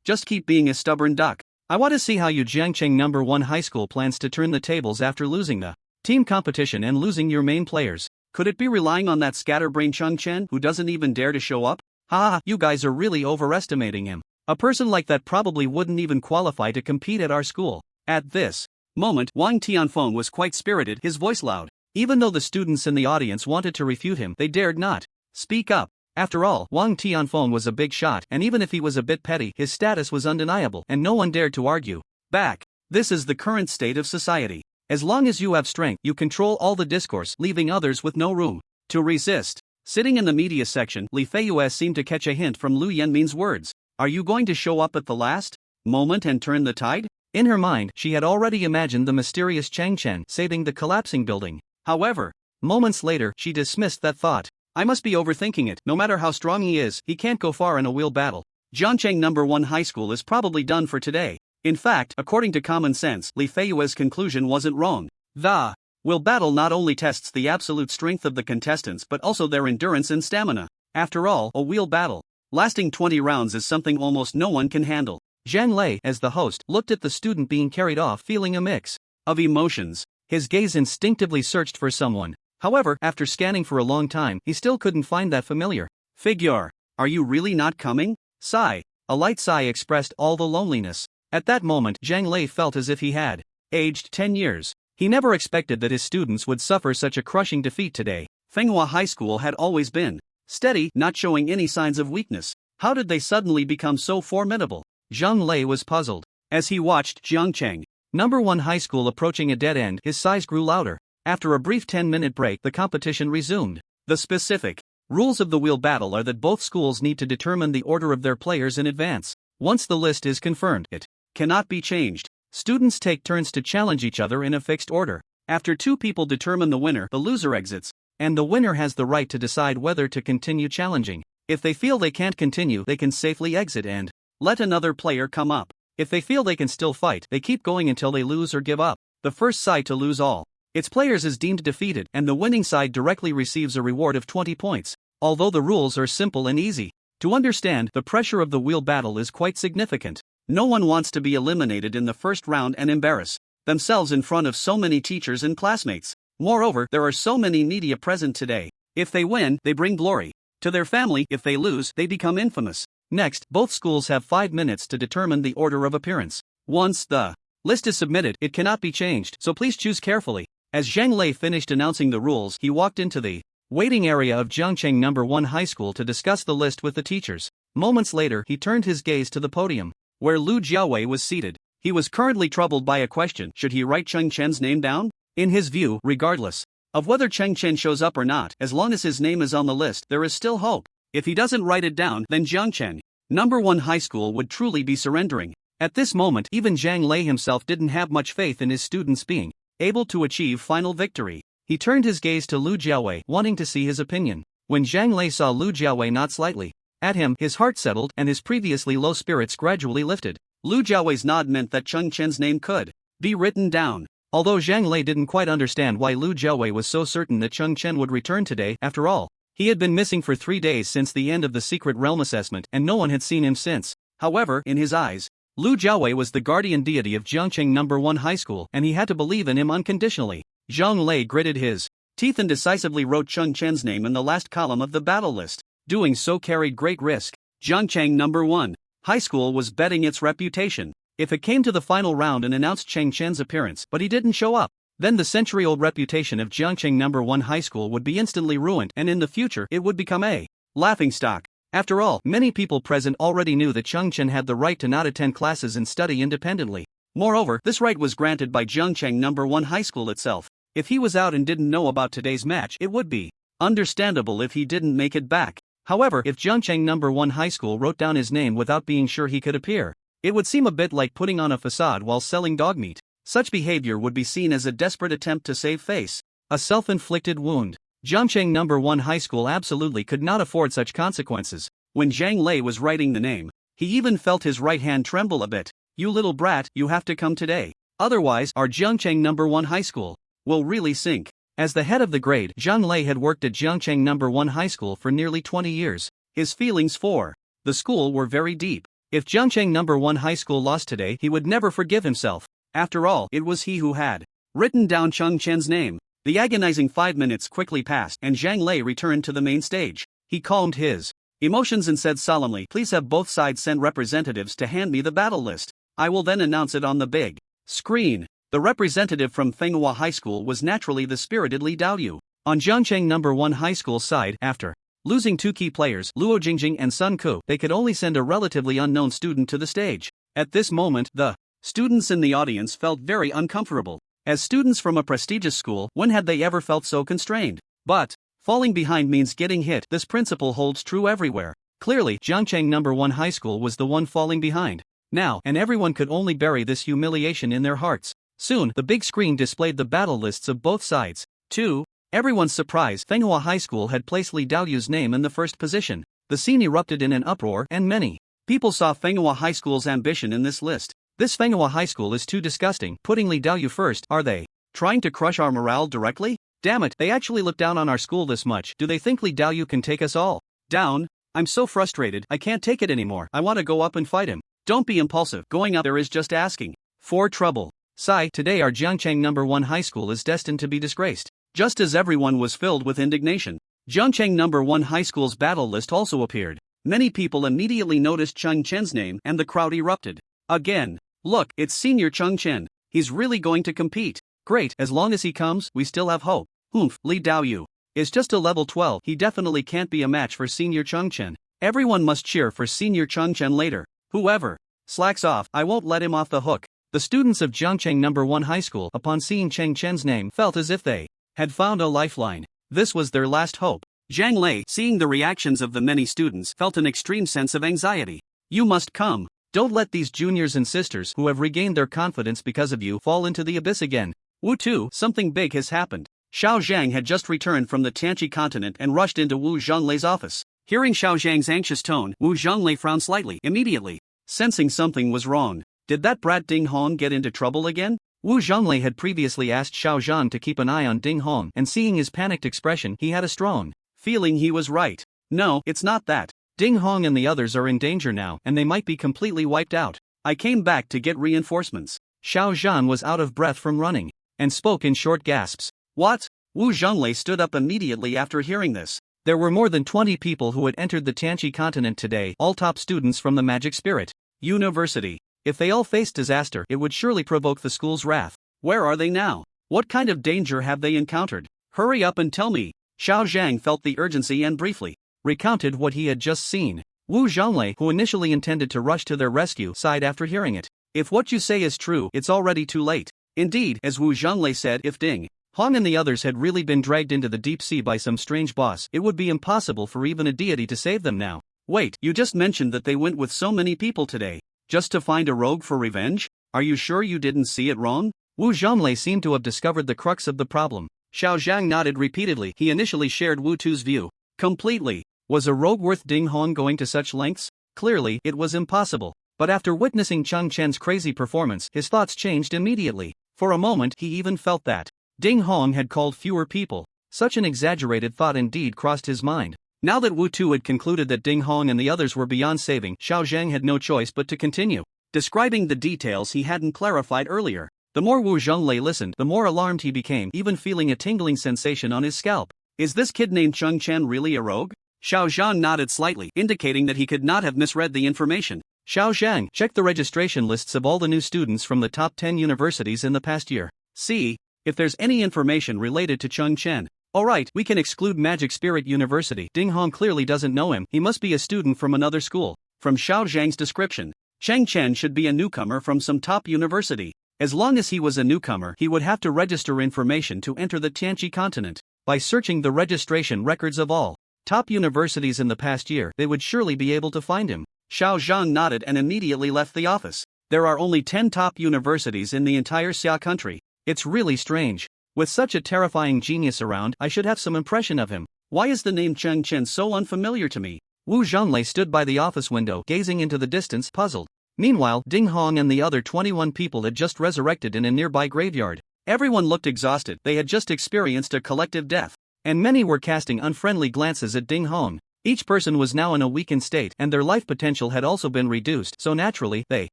Just keep being a stubborn duck. I want to see how you Jiangcheng No. 1 High School plans to turn the tables after losing the team competition and losing your main players. Could it be relying on that scatterbrain Chong Chen who doesn't even dare to show up? Ha, you guys are really overestimating him. A person like that probably wouldn't even qualify to compete at our school. At this moment, Wang Tianfeng was quite spirited, his voice loud. Even though the students in the audience wanted to refute him, they dared not speak up. After all, Wang Tianfeng was a big shot, and even if he was a bit petty, his status was undeniable, and no one dared to argue back. This is the current state of society. As long as you have strength, you control all the discourse, leaving others with no room to resist. Sitting in the media section, Li Feiyue seemed to catch a hint from Lu Yenmin's words. Are you going to show up at the last moment and turn the tide? In her mind, she had already imagined the mysterious Chang Chen saving the collapsing building. However, moments later, she dismissed that thought. I must be overthinking it. No matter how strong he is, he can't go far in a wheel battle. Jiangcheng No. 1 High School is probably done for today. In fact, according to common sense, Li Feiyue's conclusion wasn't wrong. The wheel battle not only tests the absolute strength of the contestants but also their endurance and stamina. After all, a wheel battle lasting 20 rounds is something almost no one can handle. Zhang Lei, as the host, looked at the student being carried off feeling a mix of emotions. His gaze instinctively searched for someone. However, after scanning for a long time, he still couldn't find that familiar figure. Are you really not coming? Sigh. A light sigh expressed all the loneliness. At that moment, Zhang Lei felt as if he had aged 10 years. He never expected that his students would suffer such a crushing defeat today. Fenghua High School had always been steady, not showing any signs of weakness. How did they suddenly become so formidable? Zhang Lei was puzzled. As he watched Jiangcheng No. 1 High School approaching a dead end, his sighs grew louder. After a brief 10-minute break, the competition resumed. The specific rules of the wheel battle are that both schools need to determine the order of their players in advance. Once the list is confirmed, it cannot be changed. Students take turns to challenge each other in a fixed order. After 2 people determine the winner, the loser exits, and the winner has the right to decide whether to continue challenging. If they feel they can't continue, they can safely exit and let another player come up. If they feel they can still fight, they keep going until they lose or give up. The first side to lose all its players is deemed defeated, and the winning side directly receives a reward of 20 points. Although the rules are simple and easy to understand, the pressure of the wheel battle is quite significant. No one wants to be eliminated in the first round and embarrass themselves in front of so many teachers and classmates. Moreover, there are so many media present today. If they win, they bring glory to their family. If they lose, they become infamous. Next, both schools have 5 minutes to determine the order of appearance. Once the list is submitted, it cannot be changed, so please choose carefully. As Zhang Lei finished announcing the rules, he walked into the waiting area of Jiangcheng No. 1 High School to discuss the list with the teachers. Moments later, he turned his gaze to the podium, where Lu Jiawei was seated. He was currently troubled by a question: should he write Cheng Chen's name down? In his view, regardless of whether Cheng Chen shows up or not, as long as his name is on the list, there is still hope. If he doesn't write it down, then Jiangcheng No. 1 High School would truly be surrendering. At this moment, even Zhang Lei himself didn't have much faith in his students being able to achieve final victory. He turned his gaze to Lu Jiawei, wanting to see his opinion. When Zhang Lei saw Lu Jiawei nod slightly at him, his heart settled and his previously low spirits gradually lifted. Lu Jiawei's nod meant that Cheng Chen's name could be written down. Although Zhang Lei didn't quite understand why Lu Jiawei was so certain that Cheng Chen would return today, after all, he had been missing for 3 days since the end of the Secret Realm assessment and no one had seen him since. However, in his eyes, Lu Jiawei was the guardian deity of Jiangcheng No. 1 High School and he had to believe in him unconditionally. Zhang Lei gritted his teeth and decisively wrote Cheng Chen's name in the last column of the battle list. Doing so carried great risk. Jiangcheng No. 1 High School was betting its reputation. If it came to the final round and announced Cheng Chen's appearance but he didn't show up, then the century-old reputation of Jiangcheng No. 1 High School would be instantly ruined and in the future it would become a laughingstock. After all, many people present already knew that Cheng Chen had the right to not attend classes and study independently. Moreover, this right was granted by Jiangcheng No. 1 High School itself. If he was out and didn't know about today's match, it would be understandable if he didn't make it back. However, if Jiangcheng No. 1 High School wrote down his name without being sure he could appear, it would seem a bit like putting on a facade while selling dog meat. Such behavior would be seen as a desperate attempt to save face, a self-inflicted wound. Jiangcheng No. 1 High School absolutely could not afford such consequences. When Zhang Lei was writing the name, he even felt his right hand tremble a bit. You little brat, you have to come today. Otherwise, our Jiangcheng No. 1 High School will really sink. As the head of the grade, Zhang Lei had worked at Jiangcheng No. 1 High School for nearly 20 years. His feelings for the school were very deep. If Jiangcheng No. 1 High School lost today, he would never forgive himself. After all, it was he who had written down Cheng Chen's name. The agonizing 5 minutes quickly passed and Zhang Lei returned to the main stage. He calmed his emotions and said solemnly, "Please have both sides send representatives to hand me the battle list. I will then announce it on the big screen." The representative from Fenghua High School was naturally the spirited Li Daoyu. On Jiangcheng No. 1 High School's side, after losing 2 key players, Luo Jingjing and Sun Ku, they could only send a relatively unknown student to the stage. At this moment, the students in the audience felt very uncomfortable. As students from a prestigious school, when had they ever felt so constrained? But falling behind means getting hit. This principle holds true everywhere. Clearly, Jiangcheng No. 1 High School was the one falling behind. Now, and everyone could only bury this humiliation in their hearts. Soon, the big screen displayed the battle lists of both sides. To everyone's surprise, Fenghua High School had placed Li Daoyu's name in the first position. The scene erupted in an uproar and many people saw Fenghua High School's ambition in this list. This Fenghua High School is too disgusting, putting Li Daoyu first. Are they trying to crush our morale directly? Damn it, they actually look down on our school this much. Do they think Li Daoyu can take us all down? I'm so frustrated, I can't take it anymore. I want to go up and fight him. Don't be impulsive, going up there is just asking for trouble. Sigh, today our Jiangcheng No. 1 High School is destined to be disgraced. Just as everyone was filled with indignation, Jiangcheng No. 1 High School's battle list also appeared. Many people immediately noticed Cheng Chen's name and the crowd erupted. Again. Look, it's Senior Cheng Chen. He's really going to compete. Great, as long as he comes, we still have hope. Li Daoyu is just a level 12. He definitely can't be a match for Senior Cheng Chen. Everyone must cheer for Senior Cheng Chen later. Whoever slacks off, I won't let him off the hook. The students of Jiangcheng No. 1 High School, upon seeing Cheng Chen's name, felt as if they had found a lifeline. This was their last hope. Zhang Lei, seeing the reactions of the many students, felt an extreme sense of anxiety. You must come. Don't let these juniors and sisters who have regained their confidence because of you fall into the abyss again. Wu Tu, something big has happened. Xiao Zhang had just returned from the Tianqi continent and rushed into Wu Zhanglei's office. Hearing Xiao Zhang's anxious tone, Wu Zhanglei frowned slightly, immediately sensing something was wrong. Did that brat Ding Hong get into trouble again? Wu Zhanglei had previously asked Xiao Zhan to keep an eye on Ding Hong, and seeing his panicked expression, he had a strong feeling he was right. No, it's not that. Ding Hong and the others are in danger now, and they might be completely wiped out. I came back to get reinforcements. Xiao Zhan was out of breath from running, and spoke in short gasps. What? Wu Zhanglei stood up immediately after hearing this. There were more than 20 people who had entered the Tianqi continent today, all top students from the Magic Spirit University. If they all faced disaster, it would surely provoke the school's wrath. Where are they now? What kind of danger have they encountered? Hurry up and tell me. Xiao Zhang felt the urgency and briefly recounted what he had just seen. Wu Zhanglei, who initially intended to rush to their rescue, sighed after hearing it. If what you say is true, it's already too late. Indeed, as Wu Zhanglei said, if Ding Hong and the others had really been dragged into the deep sea by some strange boss, it would be impossible for even a deity to save them now. Wait, you just mentioned that they went with so many people today, just to find a rogue for revenge? Are you sure you didn't see it wrong? Wu Zhonglei seemed to have discovered the crux of the problem. Xiao Zhang nodded repeatedly. He initially shared Wu Tu's view completely. Was a rogue worth Ding Hong going to such lengths? Clearly, it was impossible. But after witnessing Cheng Chen's crazy performance, his thoughts changed immediately. For a moment, he even felt that Ding Hong had called fewer people. Such an exaggerated thought indeed crossed his mind. Now that Wu Tu had concluded that Ding Hong and the others were beyond saving, Xiao Zhang had no choice but to continue describing the details he hadn't clarified earlier. The more Wu Zhonglei listened, the more alarmed he became, even feeling a tingling sensation on his scalp. Is this kid named Cheng Chen really a rogue? Xiao Zhang nodded slightly, indicating that he could not have misread the information. Xiao Zhang, check the registration lists of all the new students from the top 10 universities in the past year. See if there's any information related to Cheng Chen. Alright, we can exclude Magic Spirit University. Ding Hong clearly doesn't know him. He must be a student from another school. From Xiao Zhang's description, Cheng Chen should be a newcomer from some top university. As long as he was a newcomer, he would have to register information to enter the Tianqi continent. By searching the registration records of all top universities in the past year, they would surely be able to find him. Xiao Zhang nodded and immediately left the office. There are only 10 top universities in the entire Xia country. It's really strange. With such a terrifying genius around, I should have some impression of him. Why is the name Cheng Chen so unfamiliar to me? Wu Zhonglei stood by the office window, gazing into the distance, puzzled. Meanwhile, Ding Hong and the other 21 people had just resurrected in a nearby graveyard. Everyone looked exhausted. They had just experienced a collective death. And many were casting unfriendly glances at Ding Hong. Each person was now in a weakened state, and their life potential had also been reduced, so naturally, they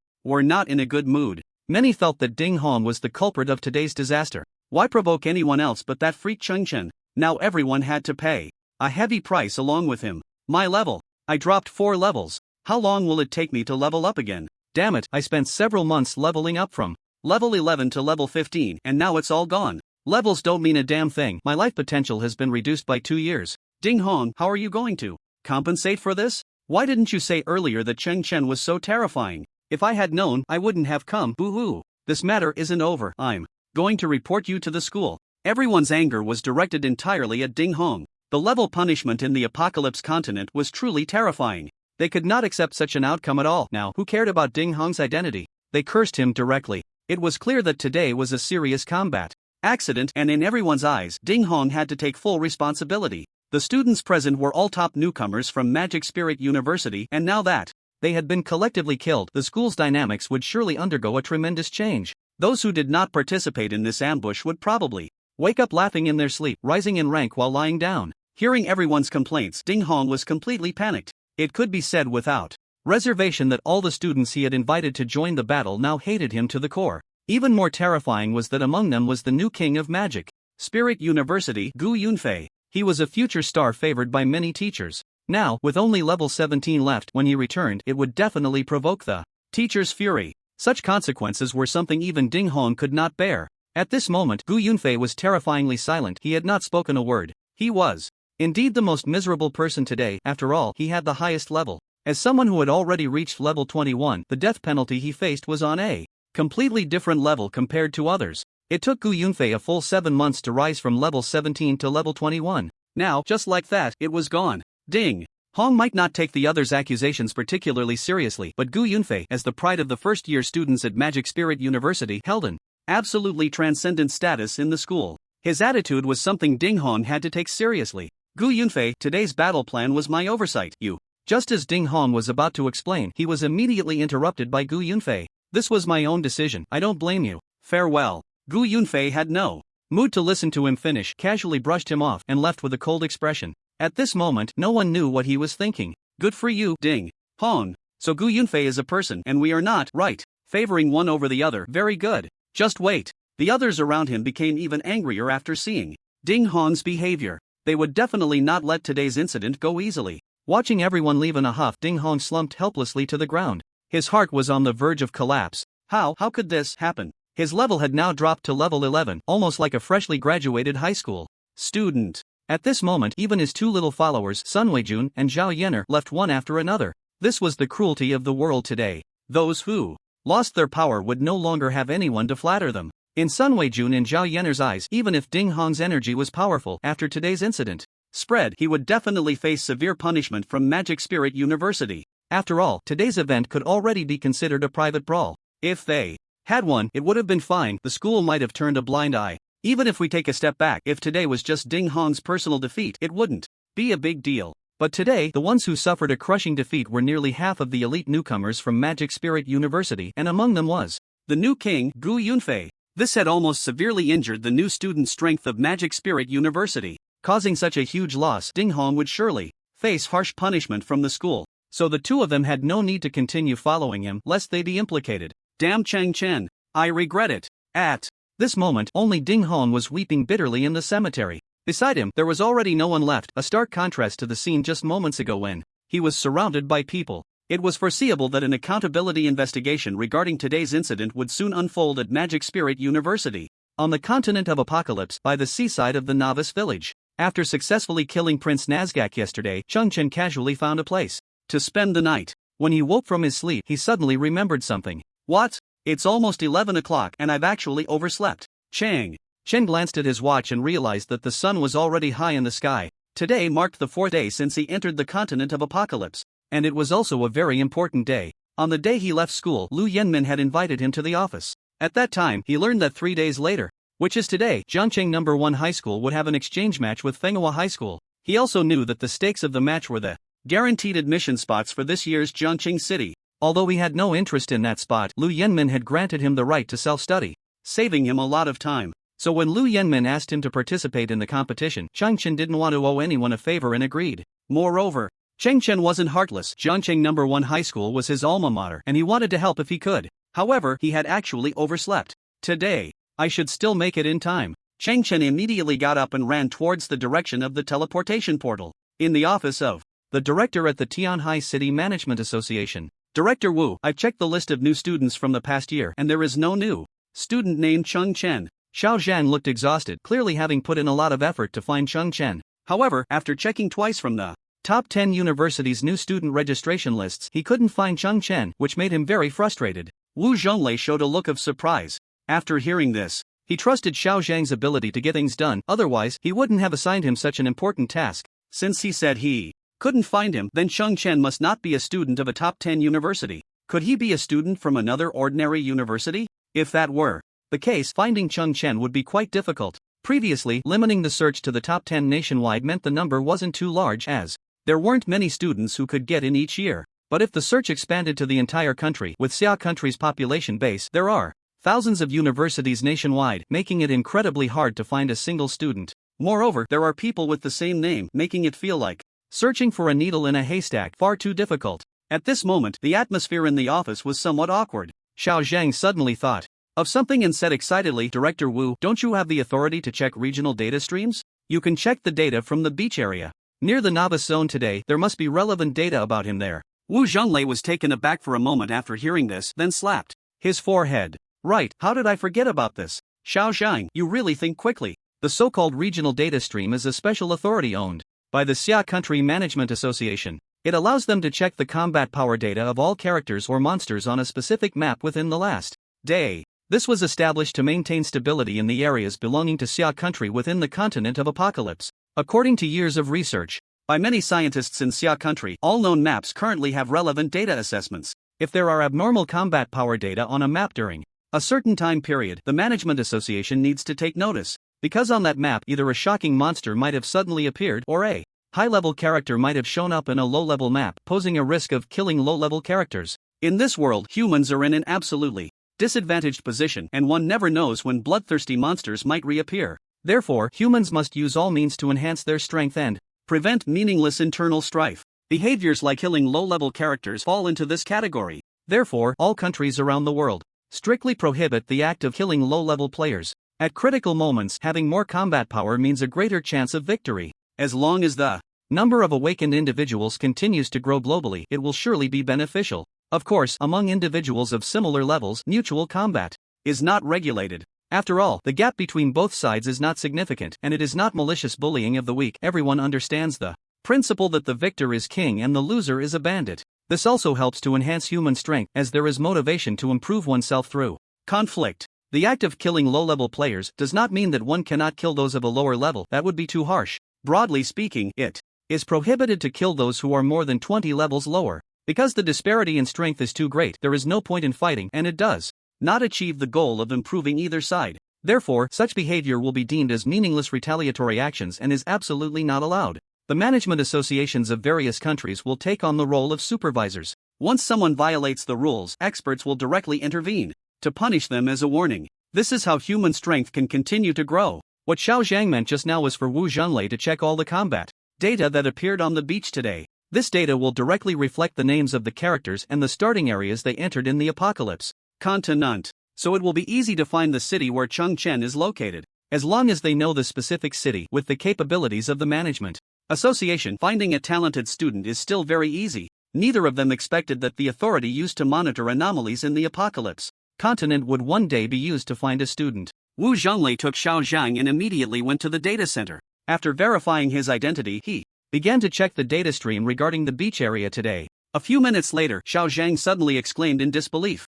were not in a good mood. Many felt that Ding Hong was the culprit of today's disaster. Why provoke anyone else but that freak Cheng Chen? Now everyone had to pay a heavy price along with him. My level. I dropped 4 levels. How long will it take me to level up again? Damn it, I spent several months leveling up from level 11 to level 15, and now it's all gone. Levels don't mean a damn thing. My life potential has been reduced by 2 years. Ding Hong, how are you going to compensate for this? Why didn't you say earlier that Cheng Chen was so terrifying? If I had known, I wouldn't have come. Boo-hoo. This matter isn't over. I'm going to report you to the school. Everyone's anger was directed entirely at Ding Hong. The level punishment in the Apocalypse continent was truly terrifying. They could not accept such an outcome at all. Now, who cared about Ding Hong's identity? They cursed him directly. It was clear that today was a serious combat accident, and in everyone's eyes, Ding Hong had to take full responsibility. The students present were all top newcomers from Magic Spirit University, and now that they had been collectively killed, the school's dynamics would surely undergo a tremendous change. Those who did not participate in this ambush would probably wake up laughing in their sleep, rising in rank while lying down. Hearing everyone's complaints, Ding Hong was completely panicked. It could be said without reservation that all the students he had invited to join the battle now hated him to the core. Even more terrifying was that among them was the new king of magic Spirit University, Gu Yunfei. He was a future star favored by many teachers. Now, with only level 17 left, when he returned, it would definitely provoke the teacher's fury. Such consequences were something even Ding Hong could not bear. At this moment, Gu Yunfei was terrifyingly silent. He had not spoken a word. He was indeed the most miserable person today. After all, he had the highest level. As someone who had already reached level 21, the death penalty he faced was on a completely different level compared to others. It took Gu Yunfei a full 7 months to rise from level 17 to level 21. Now, just like that, it was gone. Ding Hong might not take the others' accusations particularly seriously, but Gu Yunfei, as the pride of the first-year students at Magic Spirit University, held an absolutely transcendent status in the school. His attitude was something Ding Hong had to take seriously. Gu Yunfei, today's battle plan was my oversight. You. Just as Ding Hong was about to explain, he was immediately interrupted by Gu Yunfei. This was my own decision. I don't blame you. Farewell. Gu Yunfei had no mood to listen to him finish, casually brushed him off, and left with a cold expression. At this moment, no one knew what he was thinking. Good for you, Ding Hong. So Gu Yunfei is a person, and we are not, right, favoring one over the other. Very good. Just wait. The others around him became even angrier after seeing Ding Hong's behavior. They would definitely not let today's incident go easily. Watching everyone leave in a huff, Ding Hong slumped helplessly to the ground. His heart was on the verge of collapse. How could this happen? His level had now dropped to level 11, almost like a freshly graduated high school student. At this moment, even his 2 little followers, Sun Weijun and Zhao Yener, left one after another. This was the cruelty of the world today. Those who lost their power would no longer have anyone to flatter them. In Sun Weijun and Zhao Yener's eyes, even if Ding Hong's energy was powerful, after today's incident spread, he would definitely face severe punishment from Magic Spirit University. After all, today's event could already be considered a private brawl. If they Had one, it would have been fine, the school might have turned a blind eye. Even if we take a step back, if today was just Ding Hong's personal defeat, it wouldn't be a big deal. But today, the ones who suffered a crushing defeat were nearly half of the elite newcomers from Magic Spirit University, and among them was the new king, Gu Yunfei. This had almost severely injured the new student strength of Magic Spirit University. Causing such a huge loss, Ding Hong would surely face harsh punishment from the school. So the two of them had no need to continue following him, lest they be implicated. Damn Chen, I regret it. At this moment, only Ding Hong was weeping bitterly in the cemetery. Beside him, there was already no one left, a stark contrast to the scene just moments ago when he was surrounded by people. It was foreseeable that an accountability investigation regarding today's incident would soon unfold at Magic Spirit University, on the continent of Apocalypse, by the seaside of the novice village. After successfully killing Prince Nazgak yesterday, Chen casually found a place to spend the night. When he woke from his sleep, he suddenly remembered something. What? It's almost 11 o'clock and I've actually overslept. Chen glanced at his watch and realized that the sun was already high in the sky. Today marked the 4th day since he entered the continent of Apocalypse, and it was also a very important day. On the day he left school, Lu Yenmin had invited him to the office. At that time, he learned that 3 days later, which is today, Jiangcheng No. 1 High School would have an exchange match with Fenghua High School. He also knew that the stakes of the match were the guaranteed admission spots for this year's Jiangcheng City. Although he had no interest in that spot, Lu Yenmin had granted him the right to self-study, saving him a lot of time. So when Lu Yenmin asked him to participate in the competition, Chen didn't want to owe anyone a favor and agreed. Moreover, Chen wasn't heartless. Jiangcheng No. 1 High School was his alma mater, and he wanted to help if he could. However, he had actually overslept. Today, I should still make it in time. Chen immediately got up and ran towards the direction of the teleportation portal. In the office of the director at the Tianhai City Management Association. Director Wu, I've checked the list of new students from the past year, and there is no new student named Chen. Xiao Zhan looked exhausted, clearly having put in a lot of effort to find Chen. However, after checking twice from the top 10 universities' new student registration lists, he couldn't find Chen, which made him very frustrated. Wu Zhonglei showed a look of surprise. After hearing this, he trusted Xiao Zhang's ability to get things done, otherwise, he wouldn't have assigned him such an important task. Since he said he couldn't find him, then Chen must not be a student of a top 10 university. Could he be a student from another ordinary university? If that were the case, finding Chen would be quite difficult. Previously, limiting the search to the top 10 nationwide meant the number wasn't too large, as there weren't many students who could get in each year. But if the search expanded to the entire country, with Xia country's population base, there are thousands of universities nationwide, making it incredibly hard to find a single student. Moreover, there are people with the same name, making it feel like searching for a needle in a haystack, far too difficult. At this moment, the atmosphere in the office was somewhat awkward. Xiao Zhang suddenly thought of something and said excitedly, Director Wu, don't you have the authority to check regional data streams? You can check the data from the beach area. Near the novice zone today, there must be relevant data about him there. Wu Zhonglei was taken aback for a moment after hearing this, then slapped his forehead. Right, how did I forget about this? Xiao Zhang, you really think quickly. The so-called regional data stream is a special authority owned by the Xia Country Management Association. It allows them to check the combat power data of all characters or monsters on a specific map within the last day. This was established to maintain stability in the areas belonging to Xia Country within the continent of Apocalypse. According to years of research by many scientists in Xia Country, all known maps currently have relevant data assessments. If there are abnormal combat power data on a map during a certain time period, the Management Association needs to take notice, because on that map either a shocking monster might have suddenly appeared or a high-level character might have shown up in a low-level map, posing a risk of killing low-level characters. In this world, humans are in an absolutely disadvantaged position, and one never knows when bloodthirsty monsters might reappear. Therefore, humans must use all means to enhance their strength and prevent meaningless internal strife. Behaviors like killing low-level characters fall into this category. Therefore, all countries around the world strictly prohibit the act of killing low-level players. At critical moments, having more combat power means a greater chance of victory. As long as the number of awakened individuals continues to grow globally, it will surely be beneficial. Of course, among individuals of similar levels, mutual combat is not regulated. After all, the gap between both sides is not significant, and it is not malicious bullying of the weak. Everyone understands the principle that the victor is king and the loser is a bandit. This also helps to enhance human strength, as there is motivation to improve oneself through conflict. The act of killing low-level players does not mean that one cannot kill those of a lower level. That would be too harsh. Broadly speaking, it is prohibited to kill those who are more than 20 levels lower. Because the disparity in strength is too great, there is no point in fighting, and it does not achieve the goal of improving either side. Therefore, such behavior will be deemed as meaningless retaliatory actions and is absolutely not allowed. The management associations of various countries will take on the role of supervisors. Once someone violates the rules, experts will directly intervene to punish them as a warning. This is how human strength can continue to grow. What Xiao Zhang meant just now was for Wu Zhonglei to check all the combat data that appeared on the beach today. This data will directly reflect the names of the characters and the starting areas they entered in the apocalypse continent, so it will be easy to find the city where Chen is located, as long as they know the specific city with the capabilities of the management association. Finding a talented student is still very easy. Neither of them expected that the authority used to monitor anomalies in the apocalypse continent would one day be used to find a student. Wu Zhonglei took Xiao Zhang and immediately went to the data center. After verifying his identity, he began to check the data stream regarding the beach area today. A few minutes later, Xiao Zhang suddenly exclaimed in disbelief.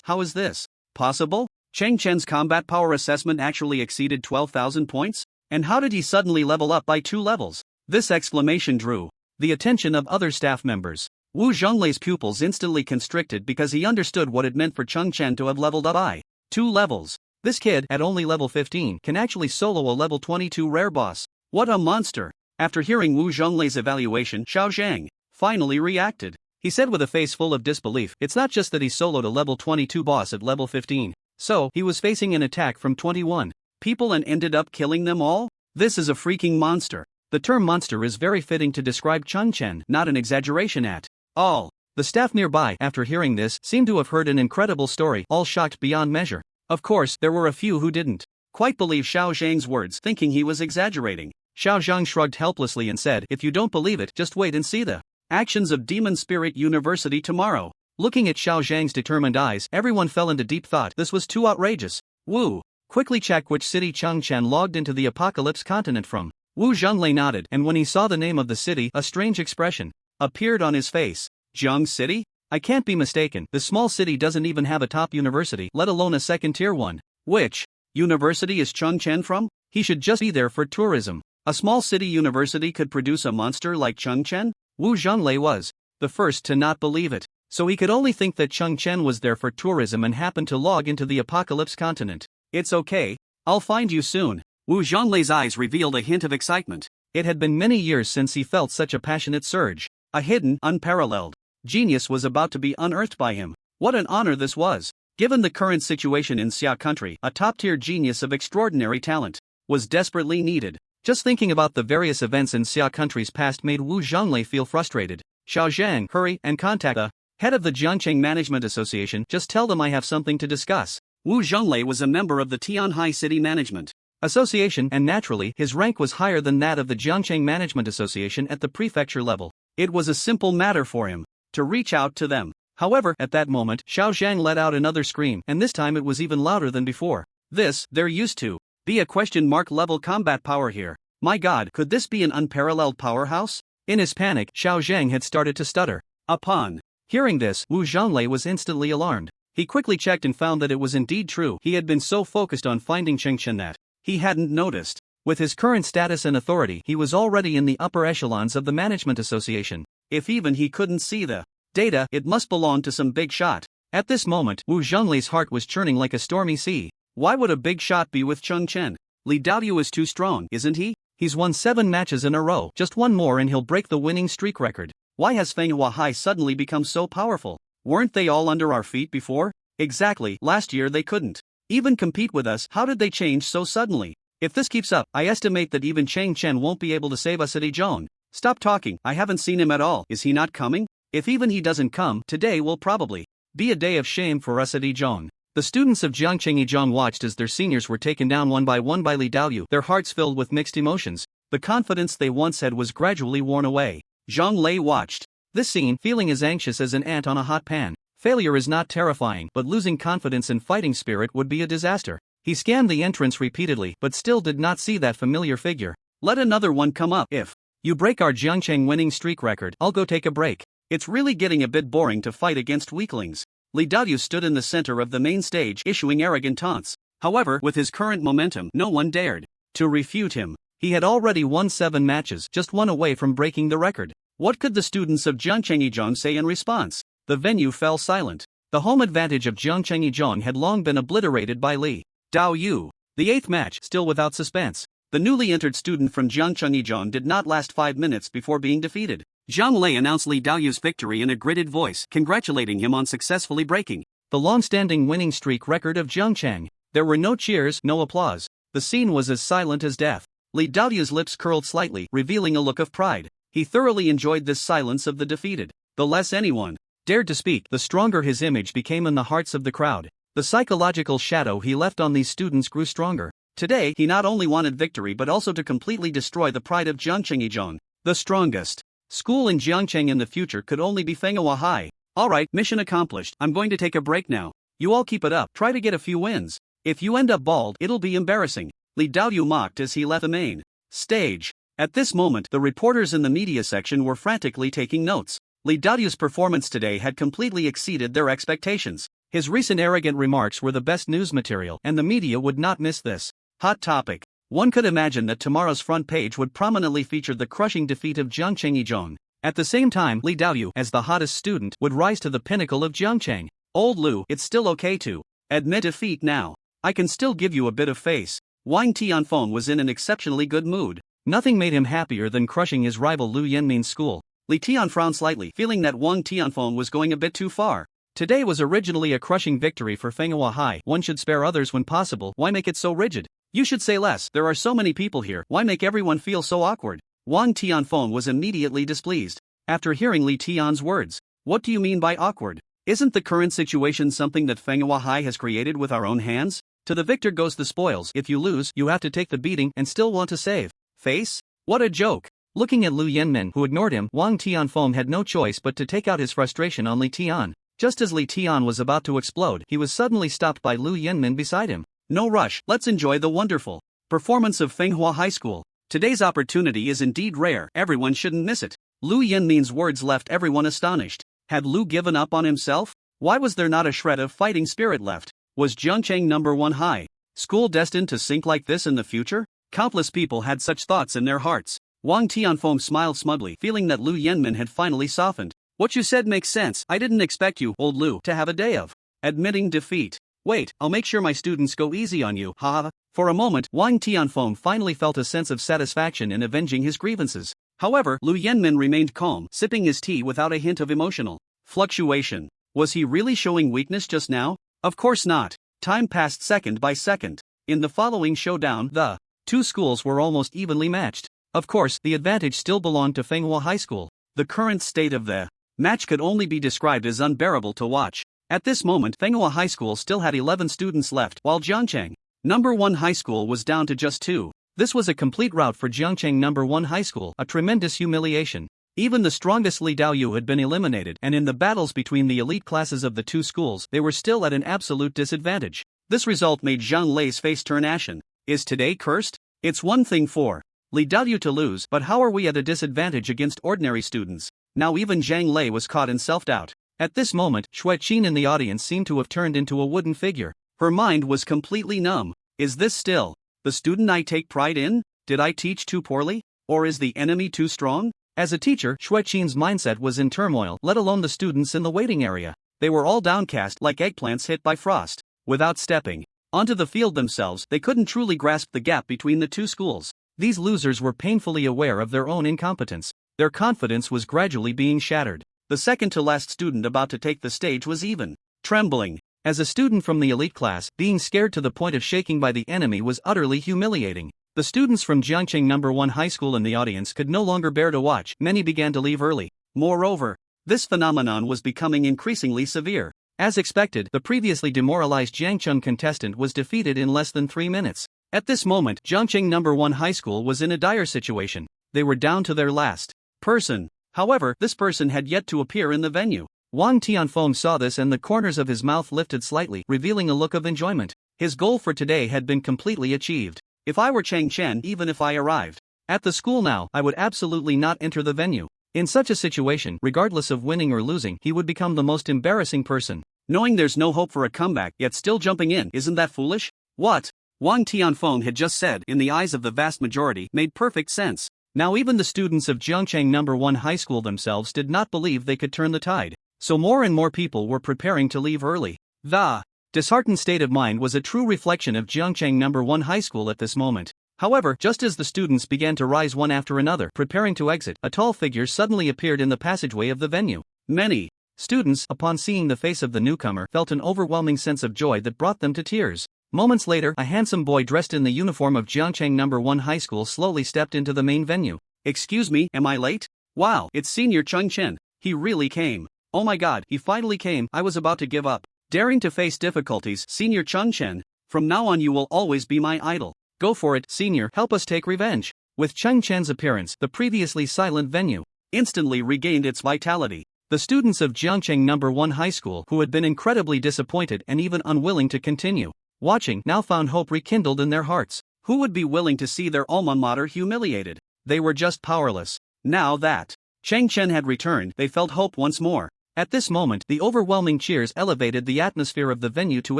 How is this possible? Chen's combat power assessment actually exceeded 12,000 points? And how did he suddenly level up by 2 levels? This exclamation drew the attention of other staff members. Wu Zhonglei's pupils instantly constricted because he understood what it meant for Chen to have leveled up by 2 levels. This kid, at only level 15, can actually solo a level 22 rare boss. What a monster! After hearing Wu Zhonglei's evaluation, Xiao Zhang finally reacted. He said with a face full of disbelief, it's not just that he soloed a level 22 boss at level 15. So, he was facing an attack from 21 people and ended up killing them all? This is a freaking monster. The term monster is very fitting to describe Chen, not an exaggeration at all. The staff nearby, after hearing this, seemed to have heard an incredible story, all shocked beyond measure. Of course, there were a few who didn't quite believe Xiao Zhang's words, thinking he was exaggerating. Xiao Zhang shrugged helplessly and said, if you don't believe it, just wait and see the actions of Demon Spirit University tomorrow. Looking at Xiao Zhang's determined eyes, everyone fell into deep thought. This was too outrageous. Wu, quickly check which city Chen logged into the apocalypse continent from. Wu Zhonglei nodded, and when he saw the name of the city, a strange expression appeared on his face. Jiang City? I can't be mistaken, this small city doesn't even have a top university, let alone a second-tier one. Which university is Chen from? He should just be there for tourism. A small city university could produce a monster like Chen? Wu Zhonglei was the first to not believe it, so he could only think that Chen was there for tourism and happened to log into the apocalypse continent. It's okay, I'll find you soon. Wu Zhonglei's eyes revealed a hint of excitement. It had been many years since he felt such a passionate surge. A hidden, unparalleled genius was about to be unearthed by him. What an honor this was! Given the current situation in Xia country, a top-tier genius of extraordinary talent was desperately needed. Just thinking about the various events in Xia country's past made Wu Zhonglei feel frustrated. Xiao Zhang, hurry and contact the head of the Jiangcheng Management Association, just tell them I have something to discuss. Wu Zhonglei was a member of the Tianhai City Management Association, and naturally, his rank was higher than that of the Jiangcheng Management Association at the prefecture level. It was a simple matter for him to reach out to them. However, at that moment, Xiao Zhang let out another scream, and this time it was even louder than before. There used to be a question mark level combat power here. My god, could this be an unparalleled powerhouse? In his panic, Xiao Zhang had started to stutter. Upon hearing this, Wu Zhonglei was instantly alarmed. He quickly checked and found that it was indeed true. He had been so focused on finding Chen that he hadn't noticed. With his current status and authority, he was already in the upper echelons of the Management Association. If even he couldn't see the data, it must belong to some big shot. At this moment, Wu Zhonglei's heart was churning like a stormy sea. Why would a big shot be with Chen? Li Daoyu is too strong, isn't he? He's won 7 matches in a row, just one more and he'll break the winning streak record. Why has Feng Huahai suddenly become so powerful? Weren't they all under our feet before? Exactly, last year they couldn't even compete with us. How did they change so suddenly? If this keeps up, I estimate that even Chen won't be able to save us at Ijon. Stop talking, I haven't seen him at all. Is he not coming? If even he doesn't come, today will probably be a day of shame for us at Ijon. The students of Jiangcheng Ijon watched as their seniors were taken down one by Li Daoyu, their hearts filled with mixed emotions. The confidence they once had was gradually worn away. Zhang Lei watched this scene, feeling as anxious as an ant on a hot pan. Failure is not terrifying, but losing confidence and fighting spirit would be a disaster. He scanned the entrance repeatedly, but still did not see that familiar figure. Let another one come up. If you break our Jiangcheng winning streak record, I'll go take a break. It's really getting a bit boring to fight against weaklings. Li Daoyu stood in the center of the main stage, issuing arrogant taunts. However, with his current momentum, no one dared to refute him. He had already won 7 matches, just one away from breaking the record. What could the students of Jiangcheng Ijon say in response? The venue fell silent. The home advantage of Zheng had long been obliterated by Li Daoyu. The 8th match, still without suspense. The newly entered student from Zheng did not last 5 minutes before being defeated. Zhang Lei announced Li Daoyu's victory in a gritted voice, congratulating him on successfully breaking the long-standing winning streak record of Zheng. There were no cheers, no applause. The scene was as silent as death. Li Daoyu's lips curled slightly, revealing a look of pride. He thoroughly enjoyed this silence of the defeated. The less anyone dared to speak, the stronger his image became in the hearts of the crowd. The psychological shadow he left on these students grew stronger. Today, he not only wanted victory but also to completely destroy the pride of Zheng. The strongest school in Jiangcheng in the future could only be Manhwa High. Alright, mission accomplished, I'm going to take a break now. You all keep it up, try to get a few wins. If you end up bald, it'll be embarrassing. Li Daoyu mocked as he left the main stage. At this moment, the reporters in the media section were frantically taking notes. Li Daoyu's performance today had completely exceeded their expectations. His recent arrogant remarks were the best news material, and the media would not miss this hot topic. One could imagine that tomorrow's front page would prominently feature the crushing defeat of Zheng. At the same time, Li Daoyu, as the hottest student, would rise to the pinnacle of Jiangcheng. Old Lu, it's still okay to admit defeat now. I can still give you a bit of face. Wang Tianfeng was in an exceptionally good mood. Nothing made him happier than crushing his rival Lu Yanmin's school. Li Tian frowned slightly, feeling that Wang Tianfeng was going a bit too far. Today was originally a crushing victory for Manhwa High. One should spare others when possible. Why make it so rigid? You should say less. There are so many people here. Why make everyone feel so awkward? Wang Tianfeng was immediately displeased. After hearing Li Tian's words, what do you mean by awkward? Isn't the current situation something that Manhwa High has created with our own hands? To the victor goes the spoils. If you lose, you have to take the beating and still want to save face? What a joke. Looking at Lu Yanmin, who ignored him, Wang Tianfeng had no choice but to take out his frustration on Li Tian. Just as Li Tian was about to explode, he was suddenly stopped by Lu Yanmin beside him. No rush, let's enjoy the wonderful performance of Manhwa High School. Today's opportunity is indeed rare, everyone shouldn't miss it. Lu Yanmin's words left everyone astonished. Had Lu given up on himself? Why was there not a shred of fighting spirit left? Was Jiangcheng #1 high school destined to sink like this in the future? Countless people had such thoughts in their hearts. Wang Tianfeng smiled smugly, feeling that Lu Yanmin had finally softened. What you said makes sense. I didn't expect you, old Lu, to have a day of admitting defeat. Wait, I'll make sure my students go easy on you, haha. For a moment, Wang Tianfeng finally felt a sense of satisfaction in avenging his grievances. However, Lu Yanmin remained calm, sipping his tea without a hint of emotional fluctuation. Was he really showing weakness just now? Of course not. Time passed second by second. In the following showdown, the two schools were almost evenly matched. Of course, the advantage still belonged to Manhwa High School. The current state of the match could only be described as unbearable to watch. At this moment, Manhwa High School still had 11 students left, while Jiangcheng #1 High School was down to just 2. This was a complete rout for Jiangcheng #1 High School, a tremendous humiliation. Even the strongest Li Daoyu had been eliminated, and in the battles between the elite classes of the two schools, they were still at an absolute disadvantage. This result made Zhang Lei's face turn ashen. Is today cursed? It's one thing for Li Daoyu to lose, but how are we at a disadvantage against ordinary students? Now even Zhang Lei was caught in self-doubt. At this moment, Chen in the audience seemed to have turned into a wooden figure. Her mind was completely numb. Is this still the student I take pride in? Did I teach too poorly? Or is the enemy too strong? As a teacher, Chen's mindset was in turmoil, let alone the students in the waiting area. They were all downcast like eggplants hit by frost. Without stepping onto the field themselves, they couldn't truly grasp the gap between the two schools. These losers were painfully aware of their own incompetence. Their confidence was gradually being shattered. The second-to-last student about to take the stage was even trembling. As a student from the elite class, being scared to the point of shaking by the enemy was utterly humiliating. The students from Jiangcheng #1 High School in the audience could no longer bear to watch. Many began to leave early. Moreover, this phenomenon was becoming increasingly severe. As expected, the previously demoralized Jiangcheng contestant was defeated in less than 3 minutes. At this moment, Jiangcheng #1 High School was in a dire situation. They were down to their last person. However, this person had yet to appear in the venue. Wang Tianfeng saw this and the corners of his mouth lifted slightly, revealing a look of enjoyment. His goal for today had been completely achieved. If I were Chen, even if I arrived at the school now, I would absolutely not enter the venue. In such a situation, regardless of winning or losing, he would become the most embarrassing person. Knowing there's no hope for a comeback, yet still jumping in, isn't that foolish? What Wang Tianfeng had just said, in the eyes of the vast majority, made perfect sense. Now even the students of Jiangcheng #1 High School themselves did not believe they could turn the tide. so more and more people were preparing to leave early. The disheartened state of mind was a true reflection of Jiangcheng No. 1 High School at this moment. However, just as the students began to rise one after another, preparing to exit, a tall figure suddenly appeared in the passageway of the venue. Many students, upon seeing the face of the newcomer, felt an overwhelming sense of joy that brought them to tears. Moments later, a handsome boy dressed in the uniform of Jiangcheng No. 1 High School slowly stepped into the main venue. "Excuse me, am I late? Wow, it's Senior Chen. He really came. Oh my god, he finally came. I was about to give up." Daring to face difficulties, Senior Chen. "From now on you will always be my idol. Go for it, Senior, help us take revenge." With Chen's appearance, the previously silent venue instantly regained its vitality. The students of Jiangcheng No. 1 High School, who had been incredibly disappointed and even unwilling to continue watching, now found hope rekindled in their hearts. Who would be willing to see their alma mater humiliated? They were just powerless. Now that Chen had returned, they felt hope once more. At this moment, the overwhelming cheers elevated the atmosphere of the venue to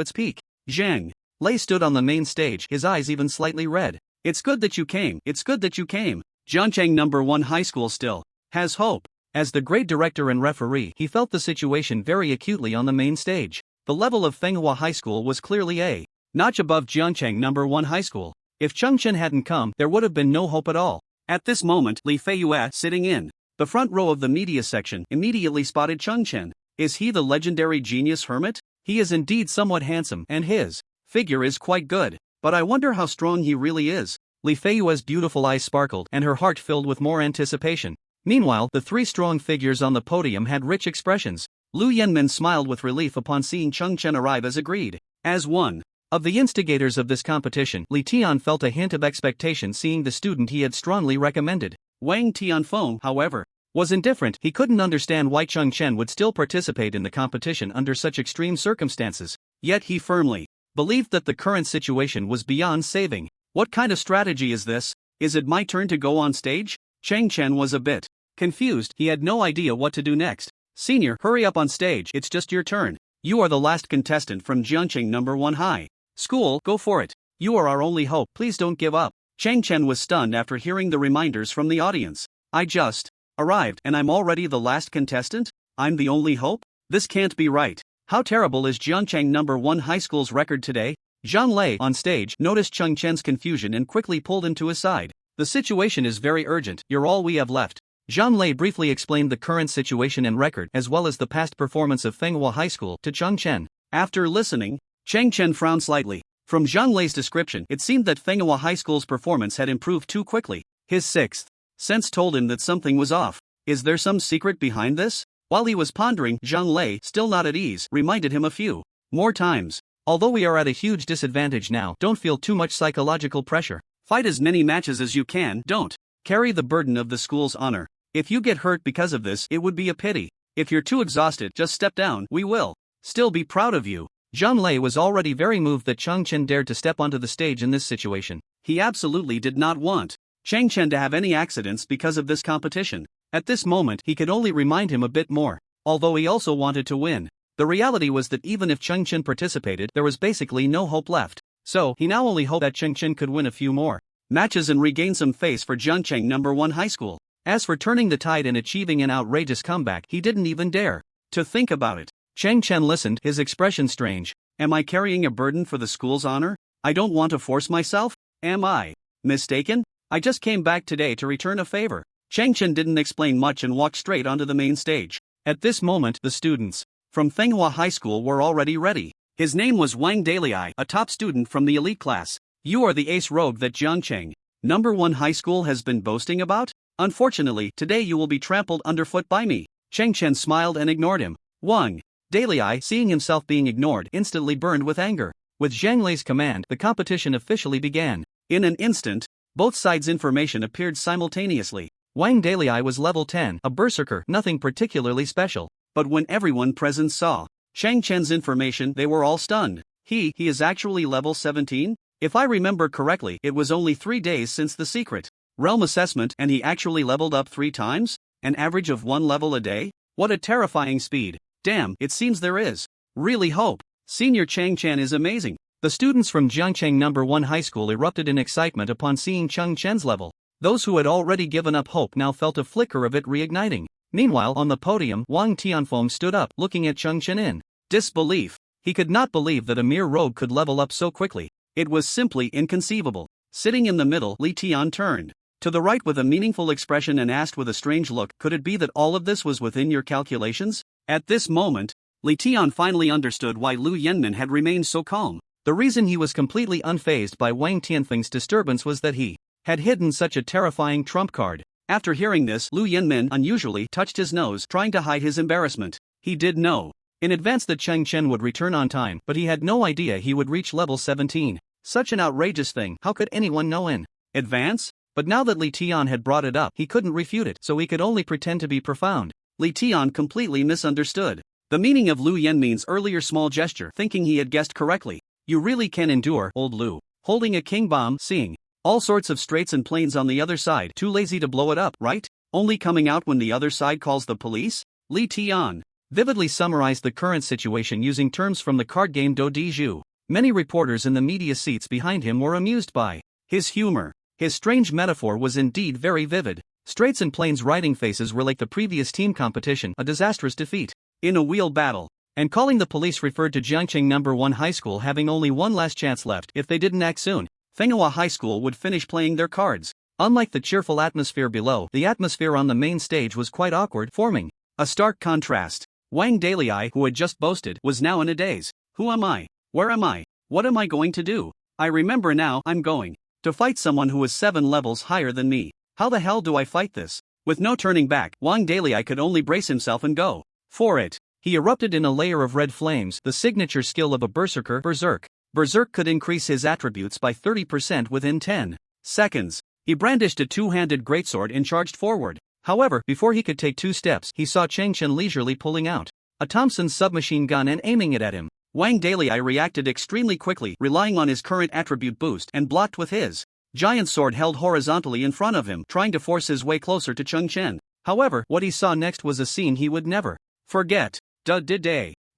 its peak. Zhang Lei stood on the main stage, his eyes even slightly red. "It's good that you came. It's good that you came. Jiangcheng No. 1 High School still has hope." As the great director and referee, he felt the situation very acutely on the main stage. The level of Manhwa High School was clearly a notch above Jiangcheng No. 1 High School. If Chen hadn't come, there would have been no hope at all. At this moment, Li Feiyue, sitting in the front row of the media section, immediately spotted Chen. Is he the legendary genius hermit? He is indeed somewhat handsome, and his figure is quite good. But I wonder how strong he really is. Li Feiyue's beautiful eyes sparkled, and her heart filled with more anticipation. Meanwhile, the three strong figures on the podium had rich expressions. Lu Yanmin smiled with relief upon seeing Chen arrive as agreed. As one of the instigators of this competition, Li Tian felt a hint of expectation seeing the student he had strongly recommended. Wang Tianfeng, however, was indifferent. He couldn't understand why Chen would still participate in the competition under such extreme circumstances. Yet he firmly believed that the current situation was beyond saving. What kind of strategy is this? Is it my turn to go on stage? Chen was a bit confused. He had no idea what to do next. "Senior, hurry up on stage. It's just your turn. You are the last contestant from Jiangcheng No. 1 High School. Go for it. You are our only hope. Please don't give up." Chen was stunned after hearing the reminders from the audience. "I just arrived, and I'm already the last contestant? I'm the only hope? This can't be right. How terrible is Jiangcheng No. 1 High School's record today?" Zhang Lei, on stage, noticed Chen's confusion and quickly pulled him to his side. "The situation is very urgent. You're all we have left." Zhang Lei briefly explained the current situation and record, as well as the past performance of Manhwa High School, to Chen. After listening, Chen frowned slightly. From Zhang Lei's description, it seemed that Manhwa High School's performance had improved too quickly. His sixth sense told him that something was off. Is there some secret behind this? While he was pondering, Zhang Lei, still not at ease, reminded him a few more times. "Although we are at a huge disadvantage now, don't feel too much psychological pressure. Fight as many matches as you can. Don't carry the burden of the school's honor. If you get hurt because of this, it would be a pity. If you're too exhausted, just step down. We will still be proud of you." Zhang Lei was already very moved that Chen dared to step onto the stage in this situation. He absolutely did not want Chen to have any accidents because of this competition. At this moment, he could only remind him a bit more, although he also wanted to win. The reality was that even if Chen participated, there was basically no hope left. So, he now only hoped that Chen could win a few more matches and regain some face for Jiangcheng No. 1 High School. As for turning the tide and achieving an outrageous comeback, he didn't even dare to think about it. Chen listened, his expression strange. "Am I carrying a burden for the school's honor? I don't want to force myself? Am I mistaken? I just came back today to return a favor." Chen didn't explain much and walked straight onto the main stage. At this moment, the students from Manhwa High School were already ready. His name was Wang Dalai, a top student from the elite class. "You are the ace rogue that Jiangcheng No. 1 High School has been boasting about? Unfortunately, today you will be trampled underfoot by me." Chen smiled and ignored him. Wang Dalai, seeing himself being ignored, instantly burned with anger. With Zhang Lei's command, the competition officially began. In an instant, both sides' information appeared simultaneously. Wang Dalai was level 10, a berserker, nothing particularly special. But when everyone present saw Chen's information, they were all stunned. He is actually level 17? If I remember correctly, it was only 3 days since the secret realm assessment, and he actually leveled up 3 times? An average of 1 level a day? What a terrifying speed. Damn, it seems there is really hope. Senior Chen is amazing. The students from Jiangcheng No. 1 High School erupted in excitement upon seeing Chen's level. Those who had already given up hope now felt a flicker of it reigniting. Meanwhile, on the podium, Wang Tianfeng stood up, looking at Cheng Chen in disbelief. He could not believe that a mere rogue could level up so quickly. It was simply inconceivable. Sitting in the middle, Li Tian turned to the right with a meaningful expression and asked with a strange look, "Could it be that all of this was within your calculations?" At this moment, Li Tian finally understood why Lu Yenmin had remained so calm. The reason he was completely unfazed by Wang Tianfeng's disturbance was that he had hidden such a terrifying trump card. After hearing this, Lu Yenmin unusually touched his nose, trying to hide his embarrassment. He did know in advance that Cheng Chen would return on time, but he had no idea he would reach level 17. Such an outrageous thing, how could anyone know in advance? But now that Li Tian had brought it up, he couldn't refute it, so he could only pretend to be profound. Li Tian completely misunderstood the meaning of Lu Yenmin's earlier small gesture, thinking he had guessed correctly. "You really can endure, old Lu." Holding a king bomb, seeing all sorts of straits and plains on the other side, too lazy to blow it up, right? Only coming out when the other side calls the police? Li Tian vividly summarized the current situation using terms from the card game Do Di Zhu. Many reporters in the media seats behind him were amused by his humor. His strange metaphor was indeed very vivid. Straits and plains riding faces were like the previous team competition, a disastrous defeat in a wheel battle. And calling the police referred to Jiangqing No. 1 High School having only one last chance left. If they didn't act soon, Fenghua High School would finish playing their cards. Unlike the cheerful atmosphere below, the atmosphere on the main stage was quite awkward, forming a stark contrast. Wang Dalei, who had just boasted, was now in a daze. Who am I? Where am I? What am I going to do? I remember now, I'm going to fight someone who is 7 levels higher than me. How the hell do I fight this? With no turning back, Wang Dalei could only brace himself and go for it. He erupted in a layer of red flames, the signature skill of a berserker, Berserk. Berserk could increase his attributes by 30% within 10 seconds. He brandished a two-handed greatsword and charged forward. However, before he could take 2 steps, he saw Cheng Chen leisurely pulling out a Thompson submachine gun and aiming it at him. Wang Dalei reacted extremely quickly, relying on his current attribute boost, and blocked with his giant sword held horizontally in front of him, trying to force his way closer to Cheng Chen. However, what he saw next was a scene he would never forget.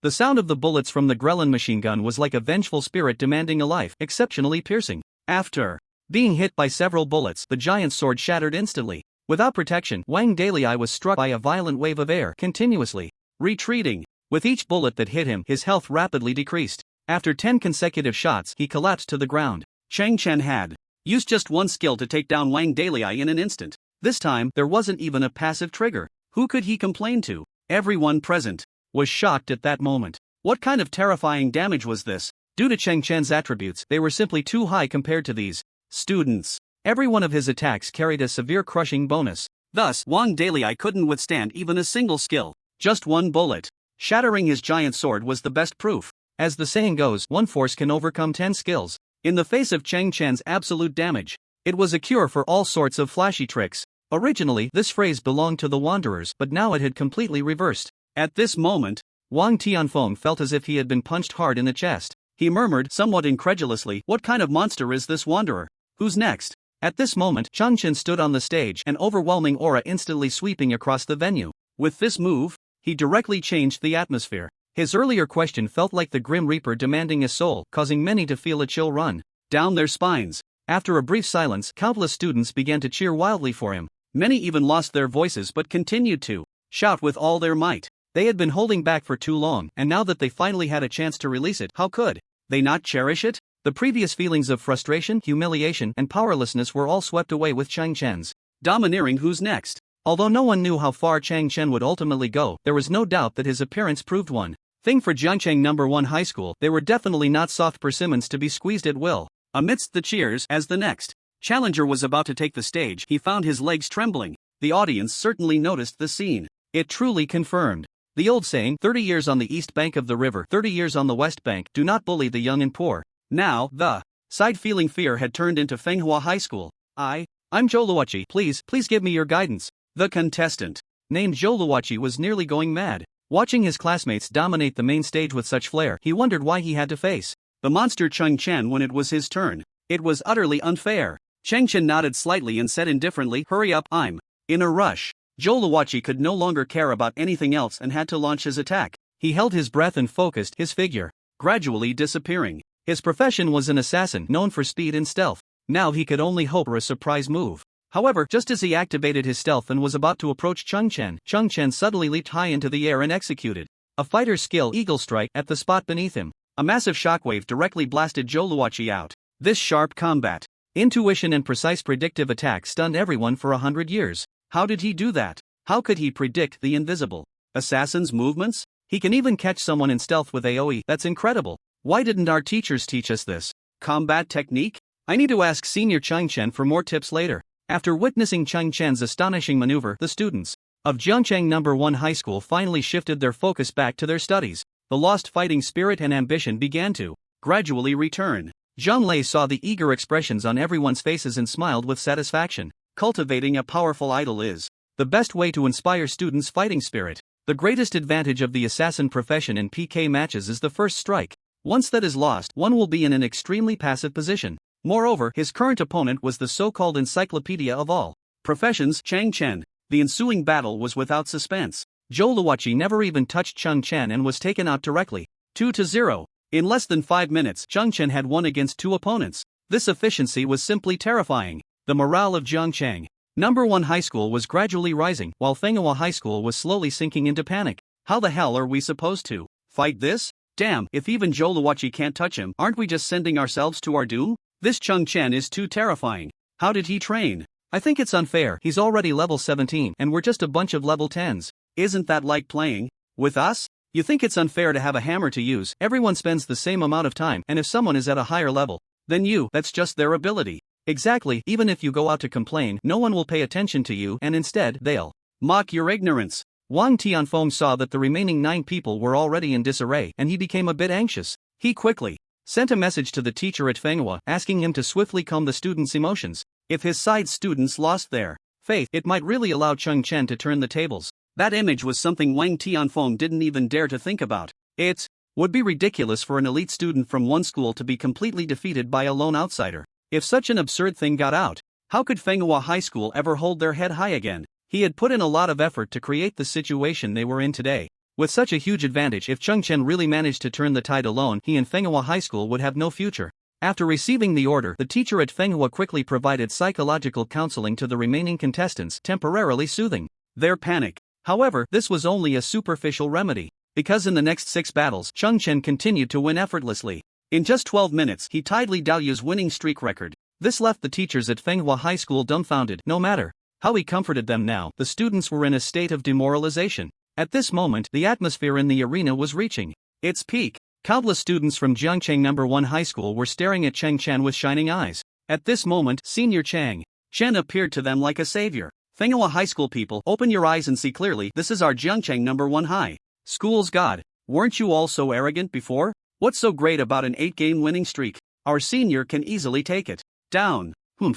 The sound of the bullets from the Grelin machine gun was like a vengeful spirit demanding a life, exceptionally piercing. After being hit by several bullets, the giant sword shattered instantly. Without protection, Wang Dalei was struck by a violent wave of air, continuously retreating. With each bullet that hit him, his health rapidly decreased. After 10 consecutive shots, he collapsed to the ground. Cheng Chen had used just one skill to take down Wang Dalei in an instant. This time, there wasn't even a passive trigger. Who could he complain to? Everyone present was shocked at that moment. What kind of terrifying damage was this? Due to Cheng Chen's attributes, they were simply too high compared to these students. Every one of his attacks carried a severe crushing bonus. Thus, Wang Dalei couldn't withstand even a single skill. Just one bullet shattering his giant sword was the best proof. As the saying goes, one force can overcome 10 skills. In the face of Cheng Chen's absolute damage, it was a cure for all sorts of flashy tricks. Originally, this phrase belonged to the Wanderers, but now it had completely reversed. At this moment, Wang Tianfeng felt as if he had been punched hard in the chest. He murmured, somewhat incredulously, "What kind of monster is this Wanderer? Who's next?" At this moment, Cheng Chen stood on the stage, an overwhelming aura instantly sweeping across the venue. With this move, he directly changed the atmosphere. His earlier question felt like the Grim Reaper demanding a soul, causing many to feel a chill run down their spines. After a brief silence, countless students began to cheer wildly for him. Many even lost their voices but continued to shout with all their might. They had been holding back for too long, and now that they finally had a chance to release it, how could they not cherish it? The previous feelings of frustration, humiliation, and powerlessness were all swept away with Cheng Chen's domineering "Who's next?" Although no one knew how far Cheng Chen would ultimately go, there was no doubt that his appearance proved one thing for Jiangqing No. 1 High School. They were definitely not soft persimmons to be squeezed at will. Amidst the cheers, as the next challenger was about to take the stage, he found his legs trembling. The audience certainly noticed the scene. It truly confirmed the old saying, 30 years on the east bank of the river, 30 years on the west bank, do not bully the young and poor. Now, the side feeling fear had turned into Fenghua High School. I'm Zhou Luoqi, please give me your guidance. The contestant, named Zhou Luoqi, was nearly going mad. Watching his classmates dominate the main stage with such flair, he wondered why he had to face the monster Cheng Chen when it was his turn. It was utterly unfair. Cheng Chen nodded slightly and said indifferently, "Hurry up, I'm in a rush." Zhou Luoqi could no longer care about anything else and had to launch his attack. He held his breath and focused, his figure gradually disappearing. His profession was an assassin known for speed and stealth. Now he could only hope for a surprise move. However, just as he activated his stealth and was about to approach Chong Chen suddenly leaped high into the air and executed a fighter's skill eagle strike at the spot beneath him. A massive shockwave directly blasted Zhou Luoqi out. This sharp combat, intuition and precise predictive attack stunned everyone for 100 years. How did he do that? How could he predict the invisible assassin's movements? He can even catch someone in stealth with AoE. That's incredible. Why didn't our teachers teach us this combat technique? I need to ask Senior Chong Chen for more tips later. After witnessing Chong Chen's astonishing maneuver, the students of Jiangcheng No. 1 High School finally shifted their focus back to their studies. The lost fighting spirit and ambition began to gradually return. Zhang Lei saw the eager expressions on everyone's faces and smiled with satisfaction. Cultivating a powerful idol is the best way to inspire students' fighting spirit. The greatest advantage of the assassin profession in PK matches is the first strike. Once that is lost, one will be in an extremely passive position. Moreover, his current opponent was the so-called encyclopedia of all professions, Chang Chen. The ensuing battle was without suspense. Zhou Luoqi never even touched Chong Chen and was taken out directly, 2-0. In less than 5 minutes, Chong Chen had won against 2 opponents. This efficiency was simply terrifying. The morale of Jiangcheng No. 1 High School was gradually rising, while Fenghua High School was slowly sinking into panic. How the hell are we supposed to fight this? Damn, if even Zhou Luoqi can't touch him, aren't we just sending ourselves to our doom? This Chong Chen is too terrifying. How did he train? I think it's unfair. He's already level 17 and we're just a bunch of level 10s. Isn't that like playing with us? You think it's unfair to have a hammer to use? Everyone spends the same amount of time, and if someone is at a higher level than you, that's just their ability. Exactly, even if you go out to complain, no one will pay attention to you and instead, they'll mock your ignorance. Wang Tianfeng saw that the remaining 9 people were already in disarray and he became a bit anxious. He quickly sent a message to the teacher at Fenghua asking him to swiftly calm the students' emotions. If his side students lost their faith, it might really allow Chong Chen to turn the tables. That image was something Wang Tianfeng didn't even dare to think about. It would be ridiculous for an elite student from one school to be completely defeated by a lone outsider. If such an absurd thing got out, how could Fenghua High School ever hold their head high again? He had put in a lot of effort to create the situation they were in today. With such a huge advantage, if Chong Chen really managed to turn the tide alone, he and Fenghua High School would have no future. After receiving the order, the teacher at Fenghua quickly provided psychological counseling to the remaining contestants, temporarily soothing their panic. However, this was only a superficial remedy, because in the next 6 battles, Chong Chen continued to win effortlessly. In just 12 minutes, he tied Li Daoyu's winning streak record. This left the teachers at Fenghua High School dumbfounded. No matter how he comforted them now, the students were in a state of demoralization. At this moment, the atmosphere in the arena was reaching its peak. Countless students from Jiangcheng No. 1 High School were staring at Cheng Chen with shining eyes. At this moment, Senior Chang Chen appeared to them like a savior. Fenghua High School people, open your eyes and see clearly, this is our Jiangcheng No. 1 High School's god. Weren't you all so arrogant before? What's so great about an 8-game winning streak? Our senior can easily take it down.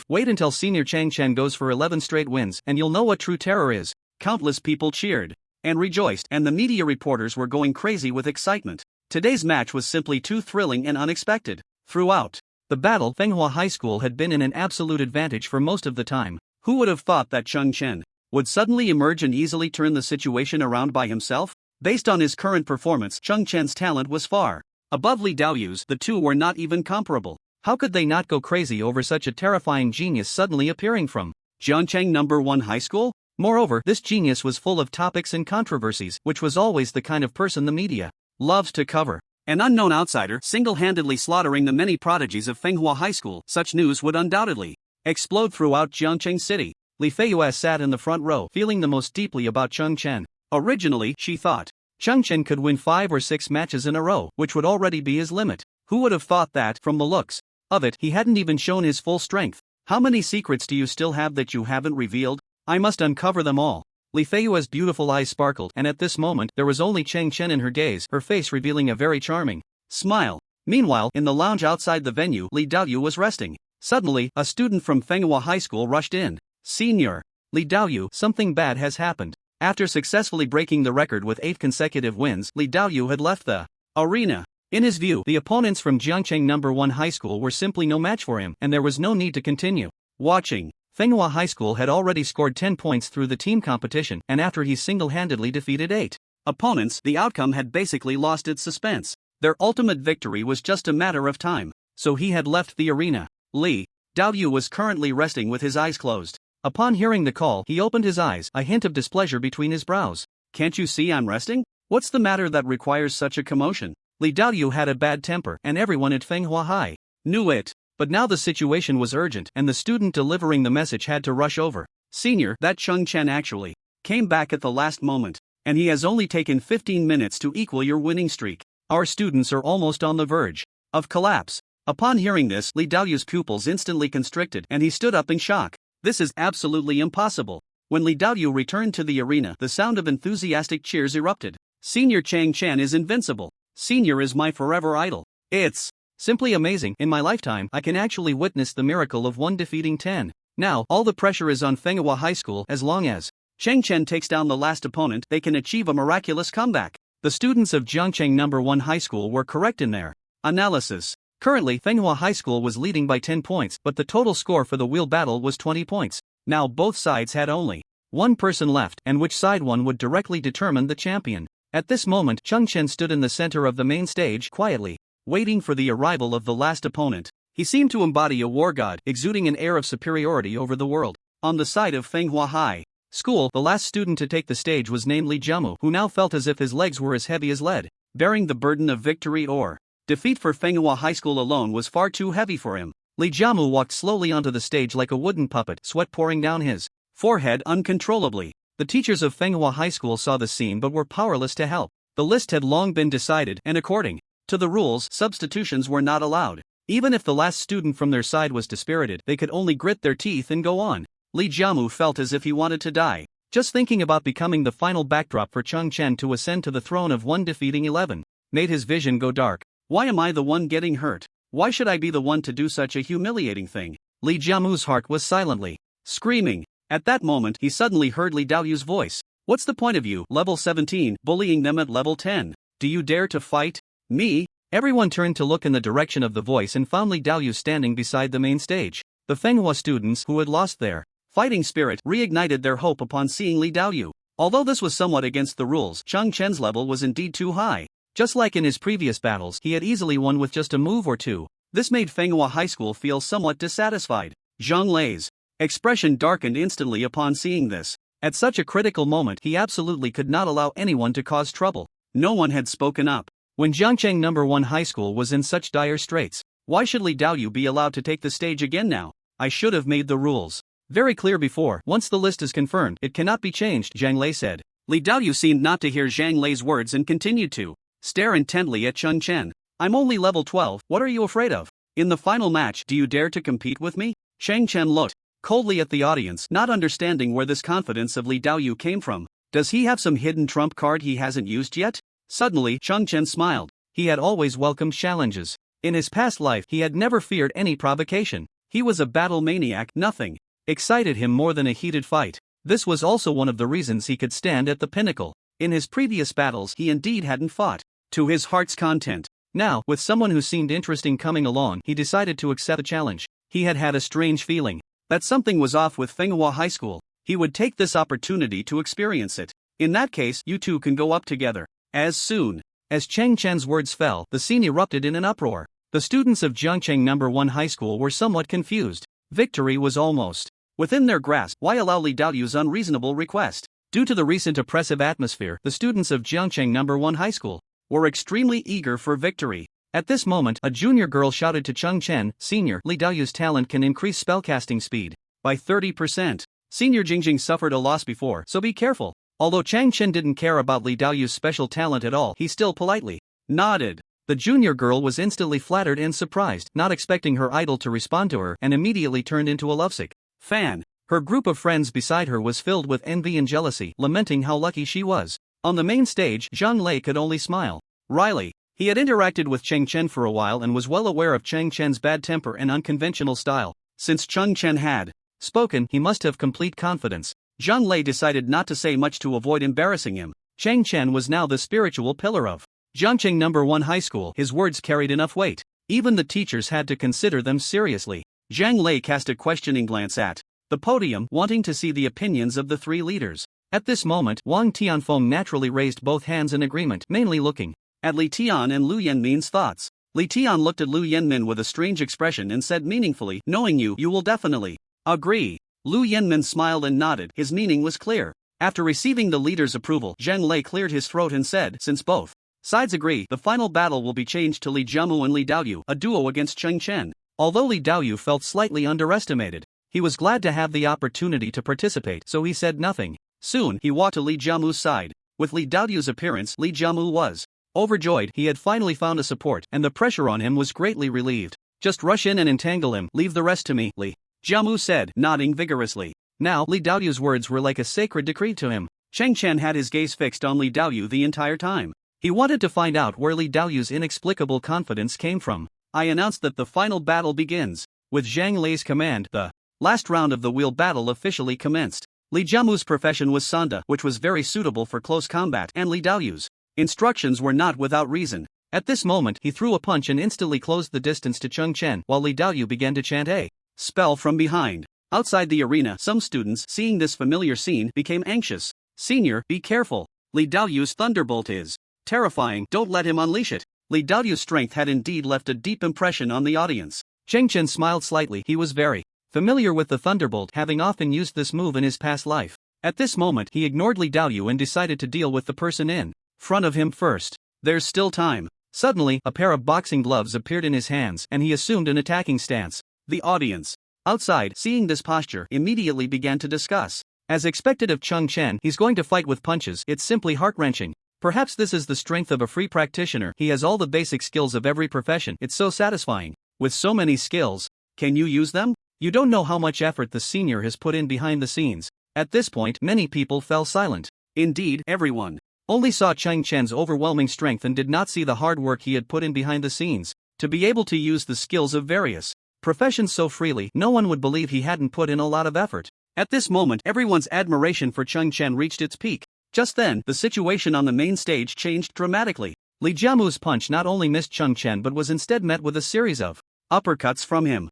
Wait until Senior Chang Chen goes for 11 straight wins and you'll know what true terror is. Countless people cheered and rejoiced, and the media reporters were going crazy with excitement. Today's match was simply too thrilling and unexpected. Throughout the battle, Fenghua High School had been in an absolute advantage for most of the time. Who would have thought that Chong Chen would suddenly emerge and easily turn the situation around by himself? Based on his current performance, Chong Chen's talent was far above Li Daoyu's. The two were not even comparable. How could they not go crazy over such a terrifying genius suddenly appearing from Jiangcheng No. 1 High School? Moreover, this genius was full of topics and controversies, which was always the kind of person the media loves to cover. An unknown outsider single-handedly slaughtering the many prodigies of Fenghua High School. Such news would undoubtedly explode throughout Jiangcheng City. Li Feiyue sat in the front row, feeling the most deeply about Chong Chen. Originally, she thought Chong Chen could win 5 or 6 matches in a row, which would already be his limit. Who would have thought that, from the looks of it, he hadn't even shown his full strength? How many secrets do you still have that you haven't revealed? I must uncover them all. Li Feiyue's beautiful eyes sparkled, and at this moment, there was only Cheng Chen in her gaze, her face revealing a very charming smile. Meanwhile, in the lounge outside the venue, Li Daoyu was resting. Suddenly, a student from Fenghua High School rushed in. Senior Li Daoyu, something bad has happened. After successfully breaking the record with 8 consecutive wins, Li Daoyu had left the arena. In his view, the opponents from Jiangcheng No. 1 High School were simply no match for him, and there was no need to continue watching. Fenghua High School had already scored 10 points through the team competition, and after he single-handedly defeated 8 opponents, the outcome had basically lost its suspense. Their ultimate victory was just a matter of time, so he had left the arena. Li Daoyu was currently resting with his eyes closed. Upon hearing the call, he opened his eyes, a hint of displeasure between his brows. Can't you see I'm resting? What's the matter that requires such a commotion? Li Daoyu had a bad temper, and everyone at Fenghua High knew it. But now the situation was urgent, and the student delivering the message had to rush over. Senior, that Chong Chen actually came back at the last moment, and he has only taken 15 minutes to equal your winning streak. Our students are almost on the verge of collapse. Upon hearing this, Li Daoyu's pupils instantly constricted, and he stood up in shock. This is absolutely impossible. When Li Daoyu returned to the arena, the sound of enthusiastic cheers erupted. Senior Chang Chen is invincible. Senior is my forever idol. It's simply amazing. In my lifetime, I can actually witness the miracle of one defeating 10. Now, all the pressure is on Fenghua High School. As long as Chang Chen takes down the last opponent, they can achieve a miraculous comeback. The students of Jiangcheng No. 1 High School were correct in their analysis. Currently, Fenghua High School was leading by 10 points, but the total score for the wheel battle was 20 points. Now both sides had only one person left, and which side won would directly determine the champion. At this moment, Chong Chen stood in the center of the main stage, quietly waiting for the arrival of the last opponent. He seemed to embody a war god, exuding an air of superiority over the world. On the side of Fenghua High School, the last student to take the stage was named Li Jiamu, who now felt as if his legs were as heavy as lead, bearing the burden of victory or defeat for Fenghua High School alone was far too heavy for him. Li Jiamu walked slowly onto the stage like a wooden puppet, sweat pouring down his forehead uncontrollably. The teachers of Fenghua High School saw the scene but were powerless to help. The list had long been decided, and according to the rules, substitutions were not allowed. Even if the last student from their side was dispirited, they could only grit their teeth and go on. Li Jiamu felt as if he wanted to die. Just thinking about becoming the final backdrop for Chong Chen to ascend to the throne of one defeating 11 made his vision go dark. Why am I the one getting hurt? Why should I be the one to do such a humiliating thing? Li Jiamu's heart was silently screaming. At that moment, he suddenly heard Li Daoyu's voice. What's the point of you, level 17, bullying them at level 10? Do you dare to fight me? Everyone turned to look in the direction of the voice and found Li Daoyu standing beside the main stage. The Fenghua students, who had lost their fighting spirit, reignited their hope upon seeing Li Daoyu. Although this was somewhat against the rules, Chong Chen's level was indeed too high. Just like in his previous battles, he had easily won with just a move or two. This made Fenghua High School feel somewhat dissatisfied. Zhang Lei's expression darkened instantly upon seeing this. At such a critical moment, he absolutely could not allow anyone to cause trouble. No one had spoken up. When Jiangcheng No. 1 High School was in such dire straits, why should Li Daoyu be allowed to take the stage again now? I should have made the rules very clear before. Once the list is confirmed, it cannot be changed, Zhang Lei said. Li Daoyu seemed not to hear Zhang Lei's words and continued to stare intently at Chong Chen. I'm only level 12, what are you afraid of? In the final match, do you dare to compete with me? Chang Chen looked coldly at the audience, not understanding where this confidence of Li Daoyu came from. Does he have some hidden trump card he hasn't used yet? Suddenly, Chong Chen smiled. He had always welcomed challenges. In his past life, he had never feared any provocation. He was a battle maniac. Nothing excited him more than a heated fight. This was also one of the reasons he could stand at the pinnacle. In his previous battles, he indeed hadn't fought to his heart's content. Now, with someone who seemed interesting coming along, he decided to accept the challenge. He had had a strange feeling that something was off with Fenghua High School. He would take this opportunity to experience it. In that case, you two can go up together. As soon as Chang Chen's words fell, the scene erupted in an uproar. The students of Jiangcheng No. 1 High School were somewhat confused. Victory was almost within their grasp. Why allow Li Daoyu's unreasonable request? Due to the recent oppressive atmosphere, the students of Jiangcheng No. 1 High School were extremely eager for victory. At this moment, a junior girl shouted to Chong Chen, Senior, Li Daoyu's talent can increase spellcasting speed by 30%. Senior Jingjing suffered a loss before, so be careful. Although Chang Chen didn't care about Li Daoyu's special talent at all, he still politely nodded. The junior girl was instantly flattered and surprised, not expecting her idol to respond to her, and immediately turned into a lovesick fan. Her group of friends beside her was filled with envy and jealousy, lamenting how lucky she was. On the main stage, Zhang Lei could only smile wryly. He had interacted with Chang Chen for a while and was well aware of Chang Chen's bad temper and unconventional style. Since Chong Chen had spoken, he must have complete confidence. Zhang Lei decided not to say much to avoid embarrassing him. Chang Chen was now the spiritual pillar of Jiangcheng No. 1 High School. His words carried enough weight. Even the teachers had to consider them seriously. Zhang Lei cast a questioning glance at the podium, wanting to see the opinions of the three leaders. At this moment, Wang Tianfeng naturally raised both hands in agreement, mainly looking at Li Tian and Lu Yanmin's thoughts. Li Tian looked at Lu Yanmin with a strange expression and said meaningfully, knowing you will definitely agree. Lu Yenmin smiled and nodded, his meaning was clear. After receiving the leader's approval, Zhang Lei cleared his throat and said, since both sides agree, the final battle will be changed to Li Jiamu and Li Daoyu, a duo against Chen. Although Li Daoyu felt slightly underestimated, he was glad to have the opportunity to participate, so he said nothing. Soon, he walked to Li Jiamu's side. With Li Daoyu's appearance, Li Jiamu was overjoyed. He had finally found a support, and the pressure on him was greatly relieved. Just rush in and entangle him, leave the rest to me, Li Jiamu said, nodding vigorously. Now, Li Daoyu's words were like a sacred decree to him. Chen had his gaze fixed on Li Daoyu the entire time. He wanted to find out where Li Daoyu's inexplicable confidence came from. I announced that the final battle begins. With Zhang Lei's command, the last round of the wheel battle officially commenced. Li Jiamu's profession was Sanda, which was very suitable for close combat, and Li Daoyu's instructions were not without reason. At this moment, he threw a punch and instantly closed the distance to Chen, while Li Daoyu began to chant a spell from behind. Outside the arena, some students, seeing this familiar scene, became anxious. Senior, be careful. Li Daoyu's thunderbolt is terrifying, don't let him unleash it. Li Daoyu's strength had indeed left a deep impression on the audience. Chen smiled slightly, he was very familiar with the thunderbolt, having often used this move in his past life. At this moment, he ignored Li Daoyu and decided to deal with the person in front of him first. There's still time. Suddenly, a pair of boxing gloves appeared in his hands, and he assumed an attacking stance. The audience outside, seeing this posture, immediately began to discuss. As expected of Chen, he's going to fight with punches, it's simply heart-wrenching. Perhaps this is the strength of a free practitioner, he has all the basic skills of every profession, it's so satisfying. With so many skills, can you use them? You don't know how much effort the senior has put in behind the scenes. At this point, many people fell silent. Indeed, everyone only saw Chen's overwhelming strength and did not see the hard work he had put in behind the scenes. To be able to use the skills of various professions so freely, no one would believe he hadn't put in a lot of effort. At this moment, everyone's admiration for Chen reached its peak. Just then, the situation on the main stage changed dramatically. Li Jiamu's punch not only missed Chen but was instead met with a series of uppercuts from him.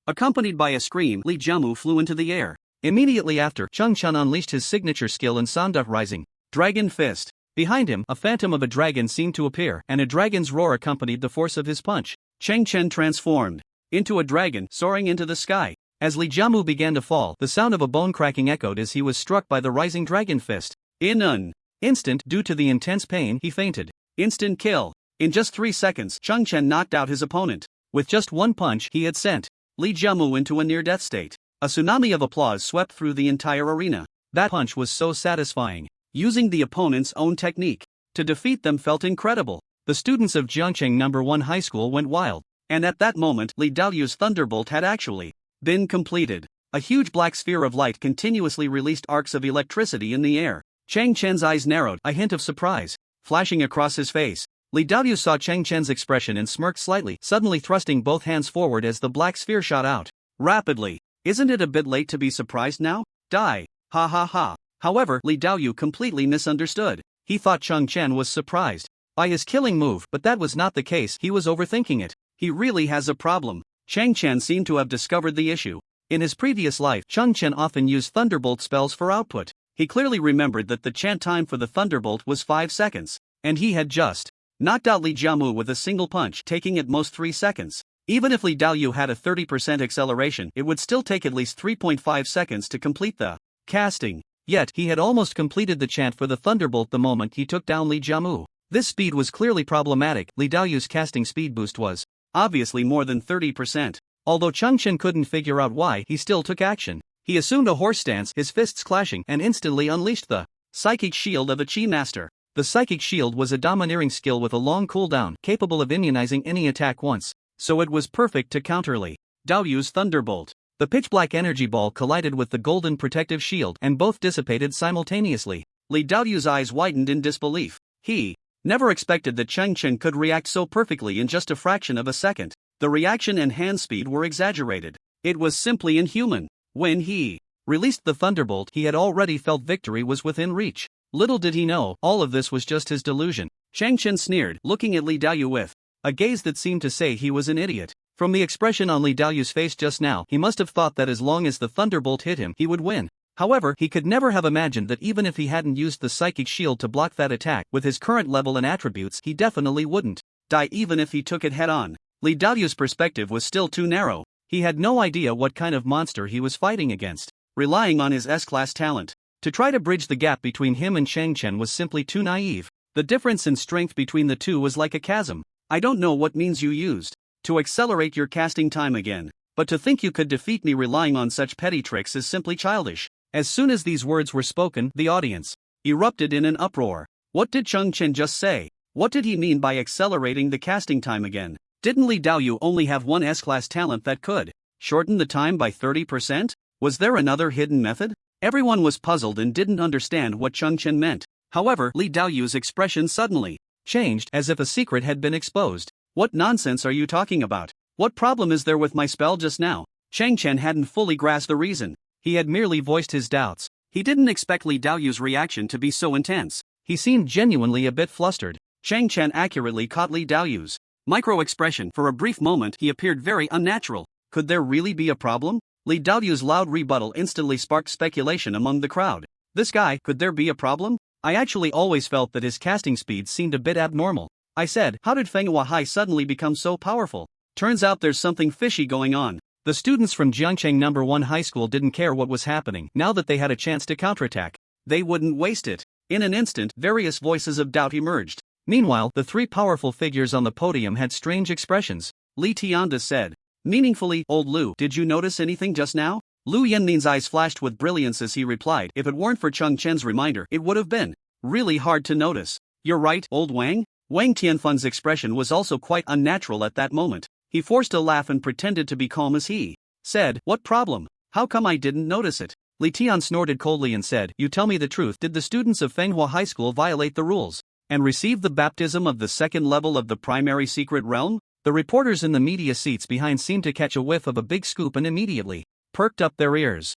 Accompanied by a scream, Li Jiamu flew into the air. Immediately after, Chen unleashed his signature skill in Sanda Rising Dragon Fist. Behind him, a phantom of a dragon seemed to appear, and a dragon's roar accompanied the force of his punch. Chen transformed into a dragon, soaring into the sky. As Li Jiamu began to fall, the sound of a bone cracking echoed as he was struck by the rising dragon fist. In an instant, due to the intense pain, he fainted. Instant kill. In just 3 seconds, Chen knocked out his opponent. With just one punch, he had sent Li Jiamu into a near-death state. A tsunami of applause swept through the entire arena. That punch was so satisfying. Using the opponent's own technique to defeat them felt incredible. The students of Jiangcheng No. 1 High School went wild. And at that moment, Li Daoyu's thunderbolt had actually been completed. A huge black sphere of light continuously released arcs of electricity in the air. Chen's eyes narrowed, a hint of surprise flashing across his face. Li Daoyu saw Chen's expression and smirked slightly, suddenly thrusting both hands forward as the black sphere shot out rapidly. Isn't it a bit late to be surprised now? Die. Ha ha ha. However, Li Daoyu completely misunderstood. He thought Chen was surprised by his killing move, but that was not the case, he was overthinking it. He really has a problem. Chen seemed to have discovered the issue. In his previous life, Chen often used thunderbolt spells for output. He clearly remembered that the chant time for the thunderbolt was 5 seconds. And he had just knocked out Li Jiamu with a single punch, taking at most 3 seconds. Even if Li Daoyu had a 30% acceleration, it would still take at least 3.5 seconds to complete the casting. Yet, he had almost completed the chant for the thunderbolt the moment he took down Li Jiamu. This speed was clearly problematic. Li Daoyu's casting speed boost was obviously more than 30%. Although Chen couldn't figure out why, he still took action. He assumed a horse stance, his fists clashing, and instantly unleashed the psychic shield of a Chi master. The psychic shield was a domineering skill with a long cooldown, capable of immunizing any attack once, so it was perfect to counter Li Daoyu's thunderbolt. The pitch-black energy ball collided with the golden protective shield, and both dissipated simultaneously. Li Daoyu's eyes widened in disbelief. He never expected that Chen could react so perfectly in just a fraction of a second. The reaction and hand speed were exaggerated. It was simply inhuman. When he released the thunderbolt, he had already felt victory was within reach. Little did he know, all of this was just his delusion. Chen sneered, looking at Li Daoyu with a gaze that seemed to say he was an idiot. From the expression on Li Daoyu's face just now, he must have thought that as long as the thunderbolt hit him, he would win. However, he could never have imagined that even if he hadn't used the psychic shield to block that attack, with his current level and attributes, he definitely wouldn't die even if he took it head-on. Li Daoyu's perspective was still too narrow. He had no idea what kind of monster he was fighting against. Relying on his S-class talent to try to bridge the gap between him and Chen was simply too naive. The difference in strength between the two was like a chasm. I don't know what means you used to accelerate your casting time again, but to think you could defeat me relying on such petty tricks is simply childish. As soon as these words were spoken, the audience erupted in an uproar. What did Chen just say? What did he mean by accelerating the casting time again? Didn't Li Daoyu only have one S-class talent that could shorten the time by 30%? Was there another hidden method? Everyone was puzzled and didn't understand what Chen meant. However, Li Daoyu's expression suddenly changed as if a secret had been exposed. What nonsense are you talking about? What problem is there with my spell just now? Chen hadn't fully grasped the reason. He had merely voiced his doubts. He didn't expect Li Daoyu's reaction to be so intense. He seemed genuinely a bit flustered. Chen accurately caught Li Daoyu's micro-expression. For a brief moment he appeared very unnatural. Could there really be a problem? Li Daoyu's loud rebuttal instantly sparked speculation among the crowd. This guy, could there be a problem? I actually always felt that his casting speed seemed a bit abnormal. I said, how did Manhwa High suddenly become so powerful? Turns out there's something fishy going on. The students from Jiangcheng No. 1 High School didn't care what was happening. Now that they had a chance to counterattack, they wouldn't waste it. In an instant, various voices of doubt emerged. Meanwhile, the three powerful figures on the podium had strange expressions. Li Tianda said meaningfully, "Old Lu, did you notice anything just now?" Lu Yanmin's eyes flashed with brilliance as he replied, if it weren't for Chen's reminder, it would have been really hard to notice. You're right, old Wang. Wang Tianfun's expression was also quite unnatural at that moment. He forced a laugh and pretended to be calm as he said, what problem? How come I didn't notice it? Li Tian snorted coldly and said, you tell me the truth, did the students of Manhwa High School violate the rules and receive the baptism of the second level of the primary secret realm? The reporters in the media seats behind seemed to catch a whiff of a big scoop and immediately perked up their ears.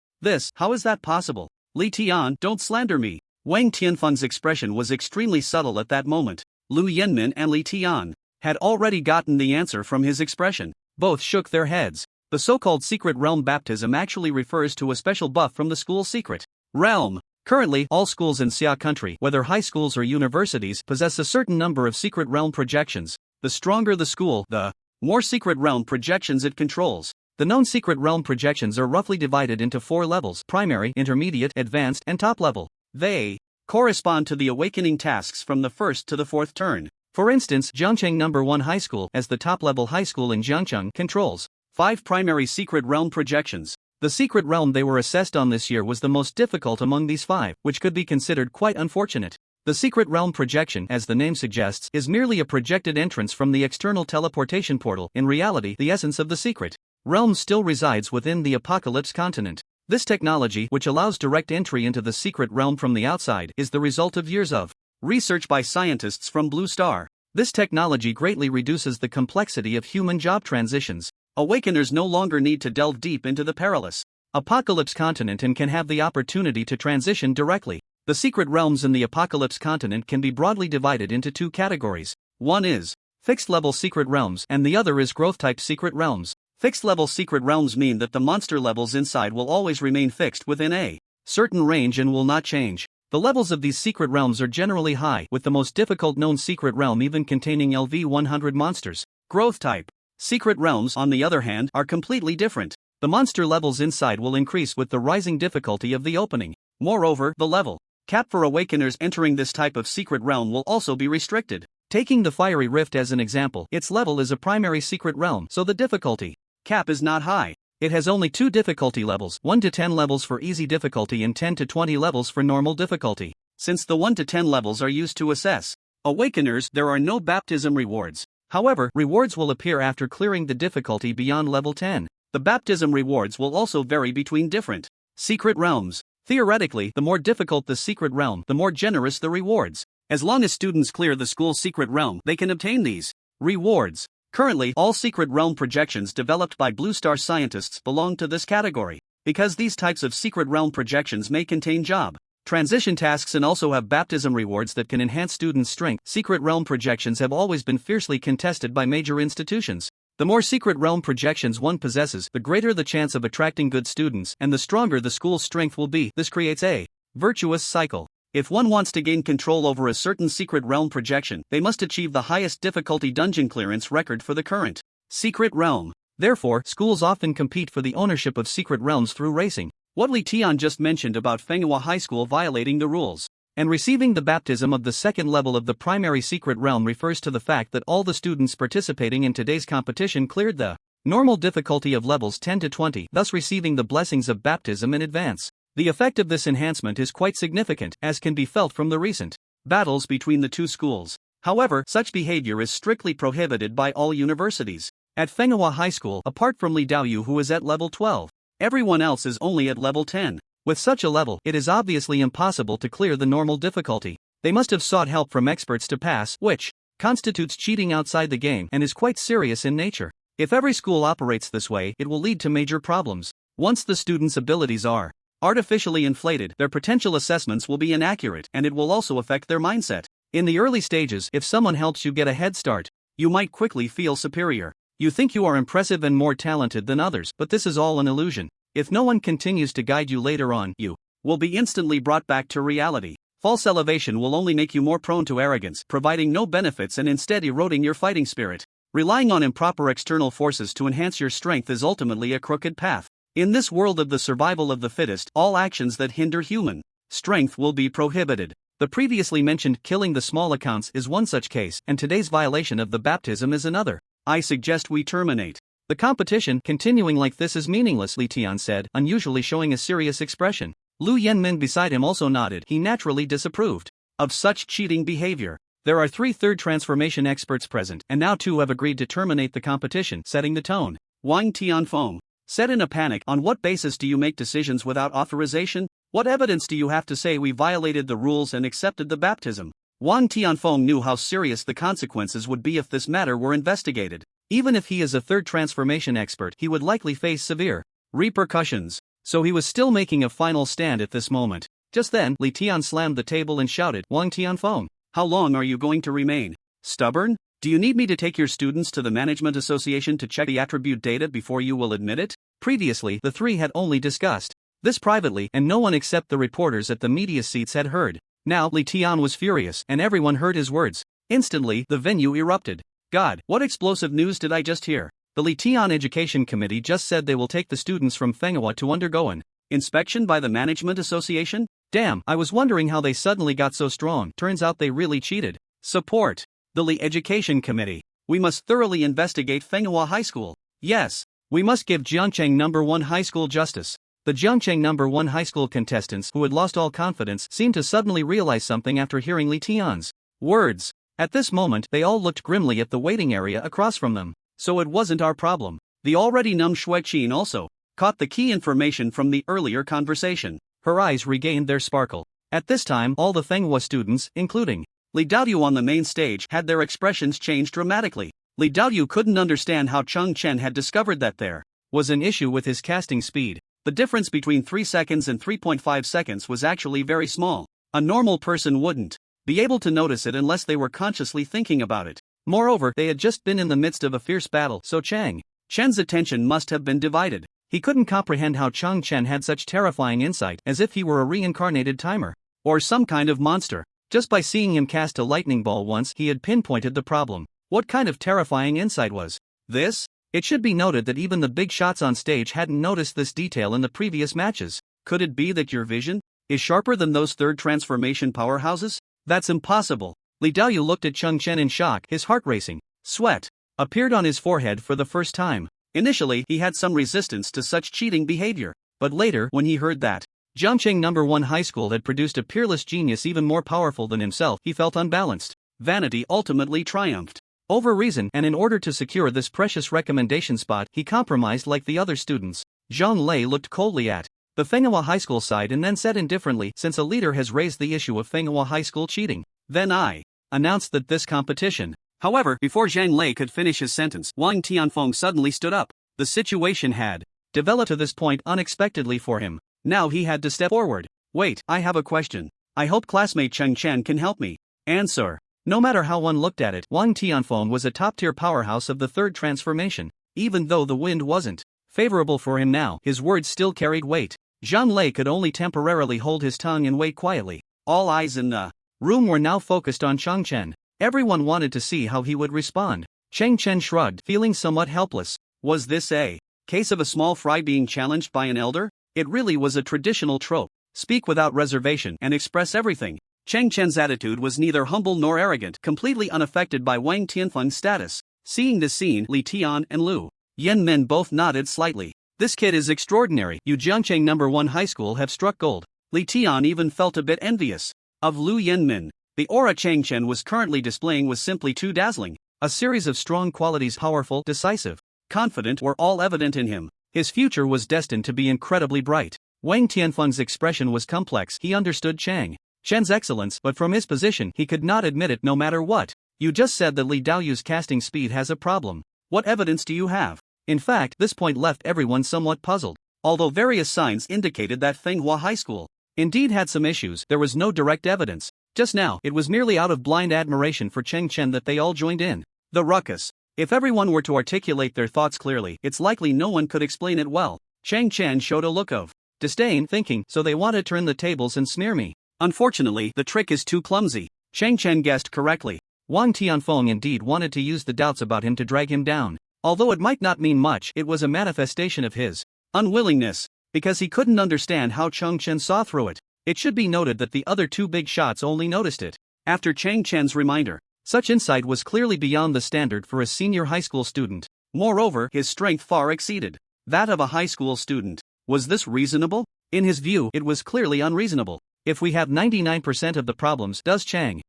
How is that possible? Li Tian, don't slander me. Wang Tianfun's expression was extremely subtle at that moment. Lu Yanmin and Li Tian had already gotten the answer from his expression. Both shook their heads. The so-called secret realm baptism actually refers to a special buff from the school's secret realm. Currently, all schools in Xia country, whether high schools or universities, possess a certain number of secret realm projections. The stronger the school, the more secret realm projections it controls. The known secret realm projections are roughly divided into 4 levels: primary, intermediate, advanced, and top level. They correspond to the awakening tasks from the first to the 4th turn. For instance, Jiangcheng No. 1 High School, as the top-level high school in Jiangcheng, controls 5 primary secret realm projections. The secret realm they were assessed on this year was the most difficult among these 5, which could be considered quite unfortunate. The secret realm projection, as the name suggests, is merely a projected entrance from the external teleportation portal. In reality, the essence of the secret realm still resides within the Apocalypse continent. This technology, which allows direct entry into the secret realm from the outside, is the result of years of research by scientists from Blue Star. This technology greatly reduces the complexity of human job transitions. Awakeners no longer need to delve deep into the perilous Apocalypse continent and can have the opportunity to transition directly. The secret realms in the Apocalypse continent can be broadly divided into 2 categories. One is fixed-level secret realms, and the other is growth-type secret realms. Fixed-level secret realms mean that the monster levels inside will always remain fixed within a certain range and will not change. The levels of these secret realms are generally high, with the most difficult known secret realm even containing LV-100 monsters. Growth-type secret realms, on the other hand, are completely different. The monster levels inside will increase with the rising difficulty of the opening. Moreover, the level cap for awakeners entering this type of secret realm will also be restricted. Taking the Fiery Rift as an example, its level is a primary secret realm, so the difficulty cap is not high. It has only 2 difficulty levels, 1 to 10 levels for easy difficulty and 10 to 20 levels for normal difficulty. Since the 1 to 10 levels are used to assess awakeners, there are no baptism rewards. However, rewards will appear after clearing the difficulty beyond level 10. The baptism rewards will also vary between different secret realms. Theoretically, the more difficult the secret realm, the more generous the rewards. As long as students clear the school's secret realm, they can obtain these rewards. Currently, all secret realm projections developed by Blue Star scientists belong to this category. Because these types of secret realm projections may contain job transition tasks and also have baptism rewards that can enhance students' strength, secret realm projections have always been fiercely contested by major institutions. The more secret realm projections one possesses, the greater the chance of attracting good students, and the stronger the school's strength will be. This creates a virtuous cycle. If one wants to gain control over a certain secret realm projection, they must achieve the highest difficulty dungeon clearance record for the current secret realm. Therefore, schools often compete for the ownership of secret realms through racing. What Li Tian just mentioned about Fenghua High School violating the rules and receiving the baptism of the second level of the primary secret realm refers to the fact that all the students participating in today's competition cleared the normal difficulty of levels 10 to 20, thus receiving the blessings of baptism in advance. The effect of this enhancement is quite significant, as can be felt from the recent battles between the two schools. However, such behavior is strictly prohibited by all universities. At Fenghua High School, apart from Li Daoyu, who is at level 12, everyone else is only at level 10. With such a level, it is obviously impossible to clear the normal difficulty. They must have sought help from experts to pass, which constitutes cheating outside the game and is quite serious in nature. If every school operates this way, it will lead to major problems. Once the students' abilities are artificially inflated, their potential assessments will be inaccurate, and it will also affect their mindset. In the early stages, if someone helps you get a head start, you might quickly feel superior. You think you are impressive and more talented than others, but this is all an illusion. If no one continues to guide you later on, you will be instantly brought back to reality. False elevation will only make you more prone to arrogance, providing no benefits and instead eroding your fighting spirit. Relying on improper external forces to enhance your strength is ultimately a crooked path. In this world of the survival of the fittest, all actions that hinder human strength will be prohibited. The previously mentioned killing the small accounts is one such case, and today's violation of the baptism is another. I suggest we terminate the competition. Continuing like this is meaningless, Li Tian said, unusually showing a serious expression. Lu Yanmin beside him also nodded. He naturally disapproved of such cheating behavior. There are 3 third transformation experts present, and now 2 have agreed to terminate the competition, setting the tone. Wang Tianfeng said in a panic, on what basis do you make decisions without authorization? What evidence do you have to say we violated the rules and accepted the baptism? Wang Tianfeng knew how serious the consequences would be if this matter were investigated. Even if he is a third transformation expert, he would likely face severe repercussions. So he was still making a final stand at this moment. Just then, Li Tian slammed the table and shouted, Wang Tianfeng, how long are you going to remain stubborn? Do you need me to take your students to the Management Association to check the attribute data before you will admit it? Previously, the 3 had only discussed this privately, and no one except the reporters at the media seats had heard. Now, Li Tian was furious, and everyone heard his words. Instantly, the venue erupted. God, what explosive news did I just hear? The Li Tian Education Committee just said they will take the students from Fenghua to undergo an inspection by the Management Association? Damn, I was wondering how they suddenly got so strong. Turns out they really cheated. Support the Li Education Committee. We must thoroughly investigate Fenghua High School. Yes, we must give Jiangcheng No. 1 High School justice. The Jiangcheng No. 1 High School contestants, who had lost all confidence, seemed to suddenly realize something after hearing Li Tian's words. At this moment, they all looked grimly at the waiting area across from them. So it wasn't our problem. The already numb Xueqin also caught the key information from the earlier conversation. Her eyes regained their sparkle. At this time, all the Fenghua students, including Li Daoyu on the main stage, had their expressions changed dramatically. Li Daoyu couldn't understand how Chen had discovered that there was an issue with his casting speed. The difference between 3 seconds and 3.5 seconds was actually very small. A normal person wouldn't be able to notice it unless they were consciously thinking about it. Moreover, they had just been in the midst of a fierce battle, so Chen's attention must have been divided. He couldn't comprehend how Chen had such terrifying insight, as if he were a reincarnated timer or some kind of monster. Just by seeing him cast a lightning ball once, he had pinpointed the problem. What kind of terrifying insight was this? It should be noted that even the big shots on stage hadn't noticed this detail in the previous matches. Could it be that your vision is sharper than those third transformation powerhouses? That's impossible. Li Daoyu looked at Chen in shock, his heart racing. Sweat appeared on his forehead for the first time. Initially, he had some resistance to such cheating behavior, but later, when he heard that Jiangcheng No. 1 High School had produced a peerless genius even more powerful than himself, he felt unbalanced. Vanity ultimately triumphed over reason, and in order to secure this precious recommendation spot, he compromised like the other students. Zhang Lei looked coldly at the Fenghua High School side and then said indifferently, since a leader has raised the issue of Fenghua High School cheating, then I announced that this competition. However, before Zhang Lei could finish his sentence, Wang Tianfeng suddenly stood up. The situation had developed to this point unexpectedly for him. Now he had to step forward. Wait, I have a question. I hope classmate Chen can help me answer. No matter how one looked at it, Wang Tianfeng was a top-tier powerhouse of the third transformation. Even though the wind wasn't favorable for him now, his words still carried weight. Zhang Lei could only temporarily hold his tongue and wait quietly. All eyes in the room were now focused on Chen. Everyone wanted to see how he would respond. Chen shrugged, feeling somewhat helpless. Was this a case of a small fry being challenged by an elder? It really was a traditional trope. Speak without reservation and express everything. Chen's attitude was neither humble nor arrogant, completely unaffected by Wang Tianfeng's status. Seeing this scene, Li Tian and Lu Yanmin both nodded slightly. This kid is extraordinary. You Jiangcheng No. 1 high school have struck gold. Li Tian even felt a bit envious of Lu Yanmin. The aura Chen was currently displaying was simply too dazzling. A series of strong qualities, powerful, decisive, confident, were all evident in him. His future was destined to be incredibly bright. Wang Tianfeng's expression was complex. He understood Chen's excellence, but from his position he could not admit it no matter what. You just said that Li Daoyu's casting speed has a problem. What evidence do you have? In fact, this point left everyone somewhat puzzled. Although various signs indicated that Manhwa High School indeed had some issues, there was no direct evidence. Just now, it was merely out of blind admiration for Chen that they all joined in the ruckus. If everyone were to articulate their thoughts clearly, it's likely no one could explain it well. Chen showed a look of disdain, thinking, so they want to turn the tables and smear me. Unfortunately, the trick is too clumsy. Chen guessed correctly. Wang Tianfeng indeed wanted to use the doubts about him to drag him down. Although it might not mean much, it was a manifestation of his unwillingness, because he couldn't understand how Chen saw through it. It should be noted that the other two big shots only noticed it after Chen's reminder. Such insight was clearly beyond the standard for a senior high school student. Moreover, his strength far exceeded that of a high school student. Was this reasonable? In his view, it was clearly unreasonable. If we have 99% of the problems, does Chen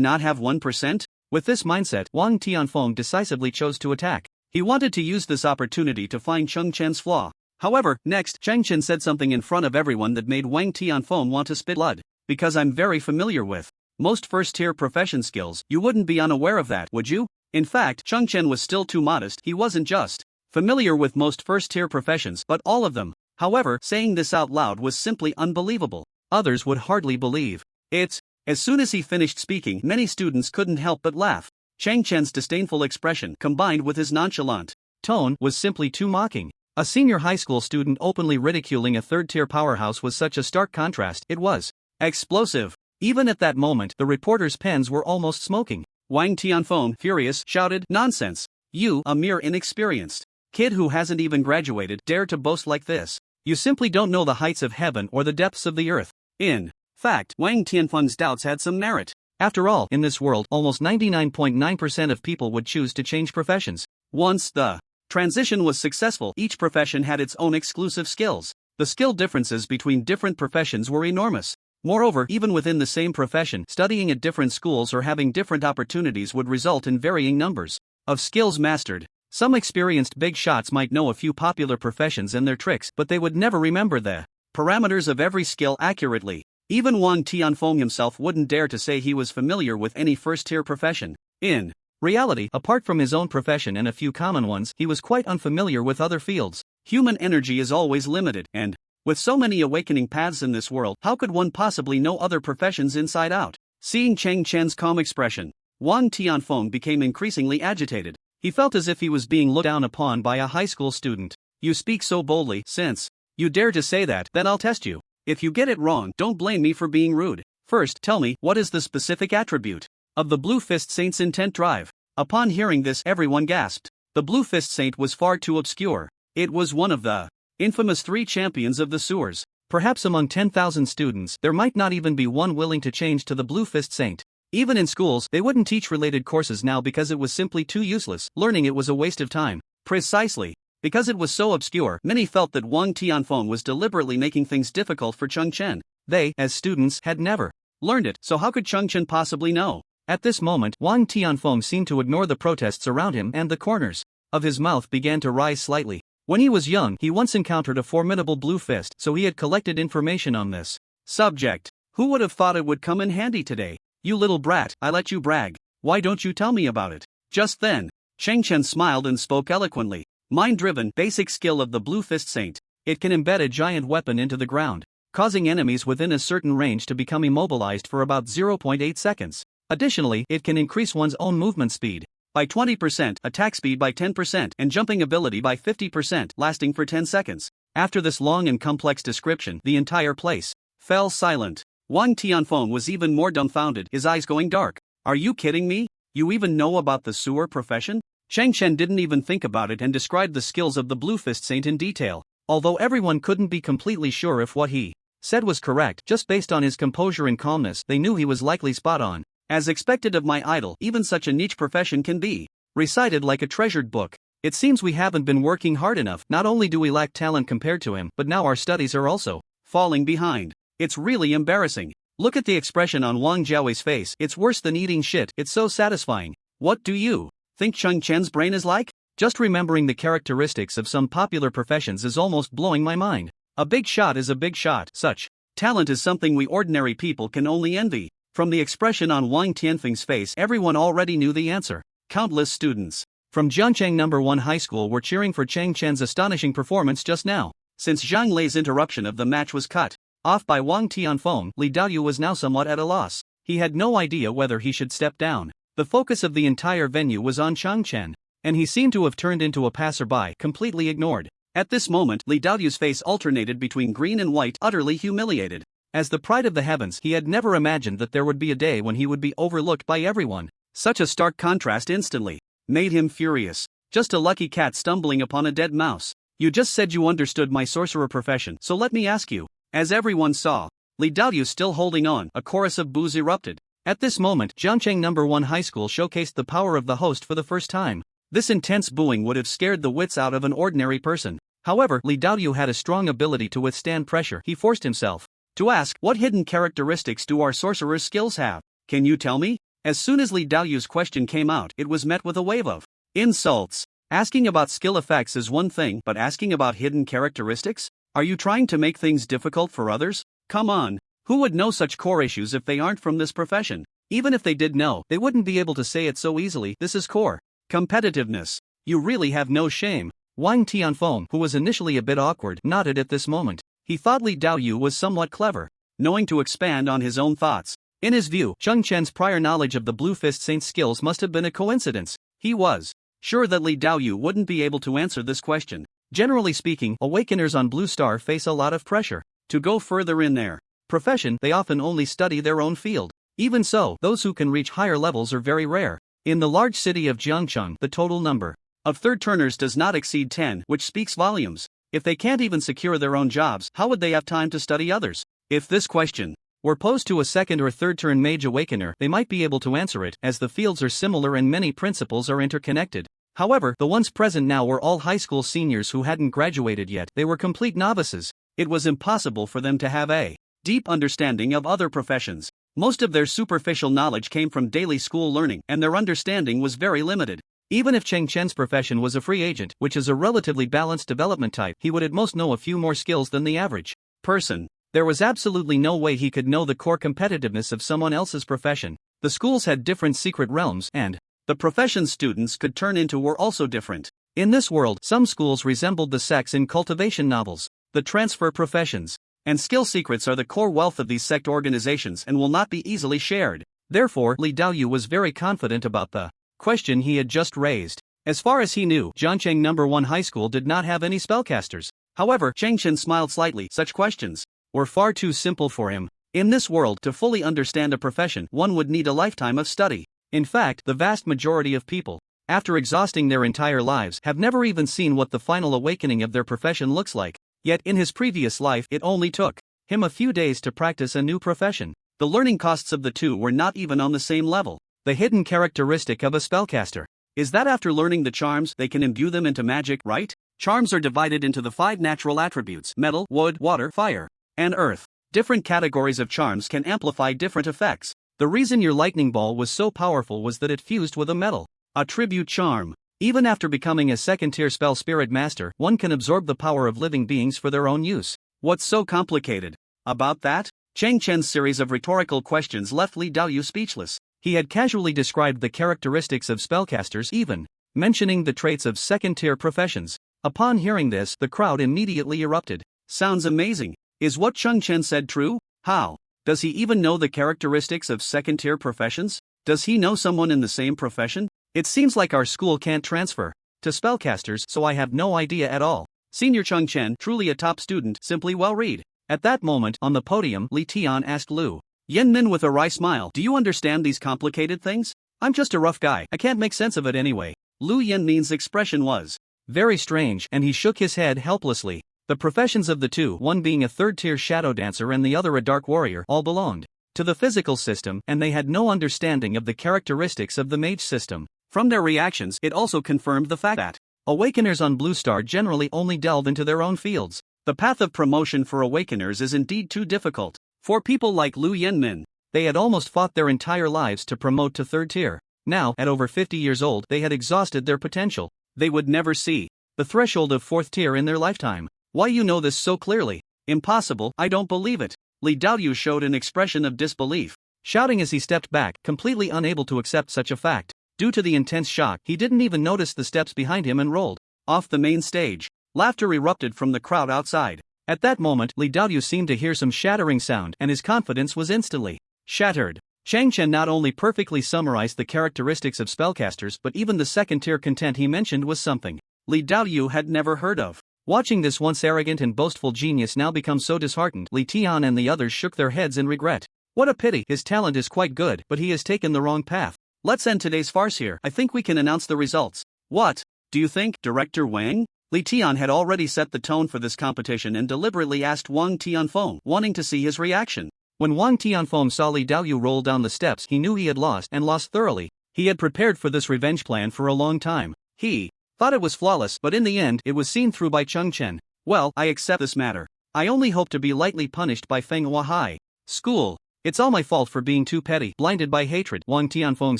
not have 1%? With this mindset, Wang Tianfeng decisively chose to attack. He wanted to use this opportunity to find Chen's flaw. However, next, Chen said something in front of everyone that made Wang Tianfeng want to spit blood. Because I'm very familiar with most first-tier profession skills, you wouldn't be unaware of that, would you? In fact, Chen was still too modest. He wasn't just familiar with most first-tier professions, but all of them. However, saying this out loud was simply unbelievable. Others would hardly believe it. As soon as he finished speaking, many students couldn't help but laugh. Chen's disdainful expression, combined with his nonchalant tone, was simply too mocking. A senior high school student openly ridiculing a third-tier powerhouse was such a stark contrast. It was explosive. Even at that moment, the reporters' pens were almost smoking. Wang Tianfeng, furious, shouted, "Nonsense! You, a mere inexperienced kid who hasn't even graduated, dare to boast like this. You simply don't know the heights of heaven or the depths of the earth." In fact, Wang Tianfeng's doubts had some merit. After all, in this world, almost 99.9% of people would choose to change professions. Once the transition was successful, each profession had its own exclusive skills. The skill differences between different professions were enormous. Moreover, even within the same profession, studying at different schools or having different opportunities would result in varying numbers of skills mastered. Some experienced big shots might know a few popular professions and their tricks, but they would never remember the parameters of every skill accurately. Even Wang Tianfeng himself wouldn't dare to say he was familiar with any first-tier profession. In reality, apart from his own profession and a few common ones, he was quite unfamiliar with other fields. Human energy is always limited, and with so many awakening paths in this world, how could one possibly know other professions inside out? Seeing Chen's calm expression, Wang Tianfeng became increasingly agitated. He felt as if he was being looked down upon by a high school student. "You speak so boldly. Since you dare to say that, then I'll test you. If you get it wrong, don't blame me for being rude. First, tell me, what is the specific attribute of the Blue Fist Saint's intent drive?" Upon hearing this, everyone gasped. The Blue Fist Saint was far too obscure. It was one of the infamous 3 champions of the sewers. Perhaps among 10,000 students, there might not even be one willing to change to the Blue Fist Saint. Even in schools, they wouldn't teach related courses now because it was simply too useless. Learning it was a waste of time. Precisely because it was so obscure, many felt that Wang Tianfeng was deliberately making things difficult for Chen. They, as students, had never learned it, so how could Chen possibly know? At this moment, Wang Tianfeng seemed to ignore the protests around him, and the corners of his mouth began to rise slightly. When he was young, he once encountered a formidable blue fist, so he had collected information on this subject. Who would have thought it would come in handy today? "You little brat, I let you brag. Why don't you tell me about it?" Just then, Chen smiled and spoke eloquently. Mind-driven, basic skill of the Blue Fist Saint. It can embed a giant weapon into the ground, causing enemies within a certain range to become immobilized for about 0.8 seconds. Additionally, it can increase one's own movement speed by 20%, attack speed by 10%, and jumping ability by 50%, lasting for 10 seconds. After this long and complex description, the entire place fell silent. Wang Tianfeng was even more dumbfounded, his eyes going dark. "Are you kidding me? You even know about the sewer profession?" Chen didn't even think about it and described the skills of the Blue Fist Saint in detail. Although everyone couldn't be completely sure if what he said was correct, just based on his composure and calmness, they knew he was likely spot on. As expected of my idol, even such a niche profession can be recited like a treasured book. It seems we haven't been working hard enough. Not only do we lack talent compared to him, but now our studies are also falling behind. It's really embarrassing. Look at the expression on Wang Jiaowei's face. It's worse than eating shit. It's so satisfying. What do you think Chen's brain is like? Just remembering the characteristics of some popular professions is almost blowing my mind. A big shot is a big shot. Such talent is something we ordinary people can only envy. From the expression on Wang Tianfeng's face, everyone already knew the answer. Countless students from Jiangcheng No. 1 High School were cheering for Chen's astonishing performance just now. Since Zhang Lei's interruption of the match was cut off by Wang Tianfeng, Li Daoyu was now somewhat at a loss. He had no idea whether he should step down. The focus of the entire venue was on Chen, and he seemed to have turned into a passerby, completely ignored. At this moment, Li Daoyu's face alternated between green and white, utterly humiliated. As the pride of the heavens, he had never imagined that there would be a day when he would be overlooked by everyone. Such a stark contrast instantly made him furious. Just a lucky cat stumbling upon a dead mouse. You just said you understood my sorcerer profession, so let me ask you. As everyone saw, Li Daoyu still holding on, a chorus of boos erupted. At this moment, Jiangcheng No. 1 High School showcased the power of the host for the first time. This intense booing would have scared the wits out of an ordinary person. However, Li Daoyu had a strong ability to withstand pressure. He forced himself to ask, what hidden characteristics do our sorcerer's skills have? Can you tell me? As soon as Li Daoyu's question came out, it was met with a wave of insults. Asking about skill effects is one thing, but asking about hidden characteristics? Are you trying to make things difficult for others? Come on. Who would know such core issues if they aren't from this profession? Even if they did know, they wouldn't be able to say it so easily. This is core competitiveness. You really have no shame. Wang Tianfeng, who was initially a bit awkward, nodded at this moment. He thought Li Daoyu was somewhat clever, knowing to expand on his own thoughts. In his view, Chen's prior knowledge of the Blue Fist Saint's skills must have been a coincidence. He was sure that Li Daoyu wouldn't be able to answer this question. Generally speaking, awakeners on Blue Star face a lot of pressure to go further in their profession. They often only study their own field. Even so, those who can reach higher levels are very rare. In the large city of Jiangcheng, the total number of third turners does not exceed 10, which speaks volumes. If they can't even secure their own jobs, how would they have time to study others? If this question were posed to a second or third turn mage awakener, they might be able to answer it, as the fields are similar and many principles are interconnected. However, the ones present now were all high school seniors who hadn't graduated yet. They were complete novices. It was impossible for them to have a deep understanding of other professions. Most of their superficial knowledge came from daily school learning, and their understanding was very limited. Even if Chen's profession was a free agent, which is a relatively balanced development type, he would at most know a few more skills than the average person. There was absolutely no way he could know the core competitiveness of someone else's profession. The schools had different secret realms, and the professions students could turn into were also different. In this world, some schools resembled the sects in cultivation novels. The transfer professions and skill secrets are the core wealth of these sect organizations and will not be easily shared. Therefore, Li Daoyu was very confident about the question he had just raised. As far as he knew, Jiangcheng No. 1 High School did not have any spellcasters. However, Chen smiled slightly. Such questions were far too simple for him. In this world, to fully understand a profession, one would need a lifetime of study. In fact, the vast majority of people, after exhausting their entire lives, have never even seen what the final awakening of their profession looks like. Yet in his previous life, it only took him a few days to practice a new profession. The learning costs of the two were not even on the same level. The hidden characteristic of a spellcaster is that after learning the charms, they can imbue them into magic, right? Charms are divided into the 5 natural attributes: metal, wood, water, fire, and earth. Different categories of charms can amplify different effects. The reason your lightning ball was so powerful was that it fused with a metal attribute charm. Even after becoming a second-tier spell spirit master, one can absorb the power of living beings for their own use. What's so complicated about that? Chen's series of rhetorical questions left Li Daoyu speechless. He had casually described the characteristics of spellcasters, even mentioning the traits of second-tier professions. Upon hearing this, the crowd immediately erupted. Sounds amazing. Is what Chen said true? How does he even know the characteristics of second-tier professions? Does he know someone in the same profession? It seems like our school can't transfer to spellcasters, so I have no idea at all. Senior Chen, truly a top student, simply well read. At that moment, on the podium, Li Tian asked Lu Yanmin with a wry smile, "Do you understand these complicated things? I'm just a rough guy, I can't make sense of it anyway." Lu Yanmin's expression was very strange, and he shook his head helplessly. The professions of the two, one being a third-tier shadow dancer and the other a dark warrior, all belonged to the physical system, and they had no understanding of the characteristics of the mage system. From their reactions, it also confirmed the fact that awakeners on Blue Star generally only delve into their own fields. The path of promotion for awakeners is indeed too difficult for people like Lu Yanmin. They had almost fought their entire lives to promote to third tier. Now, at over 50 years old, they had exhausted their potential. They would never see the threshold of fourth tier in their lifetime. Why you know this so clearly? Impossible, I don't believe it. Li Daoyu showed an expression of disbelief, shouting as he stepped back, completely unable to accept such a fact. Due to the intense shock, he didn't even notice the steps behind him and rolled off the main stage. Laughter erupted from the crowd outside. At that moment, Li Daoyu seemed to hear some shattering sound, and his confidence was instantly shattered. Chen not only perfectly summarized the characteristics of spellcasters, but even the second-tier content he mentioned was something Li Daoyu had never heard of. Watching this once arrogant and boastful genius now become so disheartened, Li Tian and the others shook their heads in regret. What a pity, his talent is quite good, but he has taken the wrong path. Let's end today's farce here. I think we can announce the results. What do you think, Director Wang? Li Tian had already set the tone for this competition and deliberately asked Wang Tianfeng, wanting to see his reaction. When Wang Tianfeng saw Li Daoyu roll down the steps, he knew he had lost, and lost thoroughly. He had prepared for this revenge plan for a long time. He thought it was flawless, but in the end, it was seen through by Chen. Well, I accept this matter. I only hope to be lightly punished by Fenghua High School. It's all my fault for being too petty, blinded by hatred, Wang Tianfeng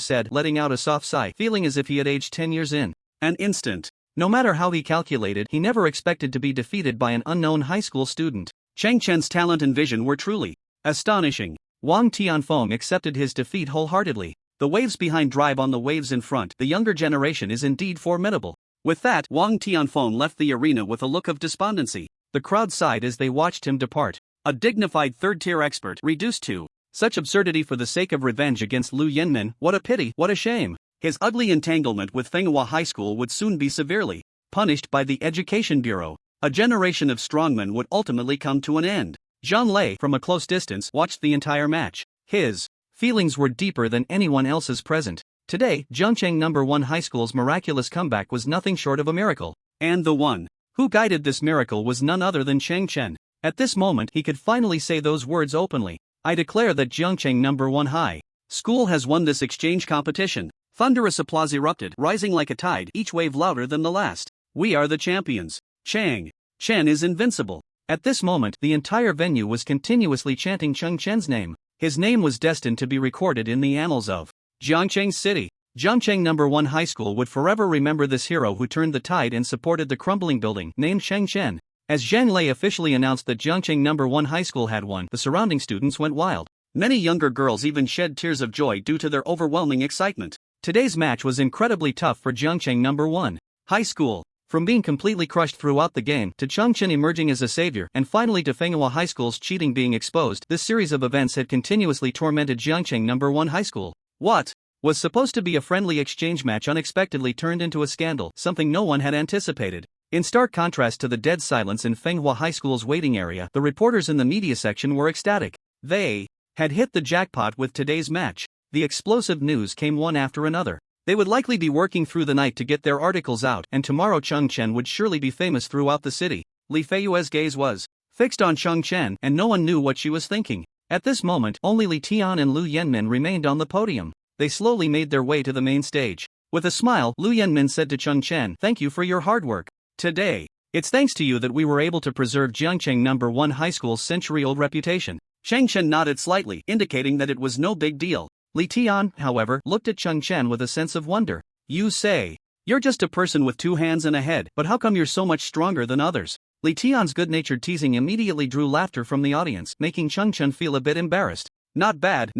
said, letting out a soft sigh, feeling as if he had aged 10 years in an instant. No matter how he calculated, he never expected to be defeated by an unknown high school student. Chen's talent and vision were truly astonishing. Wang Tianfeng accepted his defeat wholeheartedly. The waves behind drive on the waves in front. The younger generation is indeed formidable. With that, Wang Tianfeng left the arena with a look of despondency. The crowd sighed as they watched him depart. A dignified third-tier expert reduced to such absurdity for the sake of revenge against Lu Yanmin. What a pity, what a shame. His ugly entanglement with Fenghua High School would soon be severely punished by the Education Bureau. A generation of strongmen would ultimately come to an end. Zhang Lei, from a close distance, watched the entire match. His feelings were deeper than anyone else's present. Today, Jiangcheng No. 1 High School's miraculous comeback was nothing short of a miracle. And the one who guided this miracle was none other than Chen. At this moment, he could finally say those words openly. I declare that Jiangcheng No. 1 High School has won this exchange competition. Thunderous applause erupted, rising like a tide, each wave louder than the last. We are the champions. Chen is invincible. At this moment, the entire venue was continuously chanting Chen's name. His name was destined to be recorded in the annals of Jiangcheng City. Jiangcheng No. 1 High School would forever remember this hero who turned the tide and supported the crumbling building, named Chen. As Zhang Lei officially announced that Jiangcheng No. 1 High School had won, the surrounding students went wild. Many younger girls even shed tears of joy due to their overwhelming excitement. Today's match was incredibly tough for Jiangcheng No. 1 High School. From being completely crushed throughout the game, to Chen emerging as a savior, and finally to Fenghua High School's cheating being exposed, this series of events had continuously tormented Jiangcheng No. 1 High School. What was supposed to be a friendly exchange match unexpectedly turned into a scandal, something no one had anticipated. In stark contrast to the dead silence in Fenghua High School's waiting area, the reporters in the media section were ecstatic. They had hit the jackpot with today's match. The explosive news came one after another. They would likely be working through the night to get their articles out, and tomorrow Chen would surely be famous throughout the city. Li Feiyue's gaze was fixed on Chen, and no one knew what she was thinking. At this moment, only Li Tian and Lu Yanmin remained on the podium. They slowly made their way to the main stage. With a smile, Lu Yanmin said to Chen, "Thank you for your hard work today. It's thanks to you that we were able to preserve Jiangcheng No. 1 High School's century-old reputation." Chen nodded slightly, indicating that it was no big deal. Li Tian, however, looked at Chen with a sense of wonder. You say you're just a person with 2 hands and a head, but how come you're so much stronger than others? Li Tian's good-natured teasing immediately drew laughter from the audience, making Chen feel a bit embarrassed. Not bad,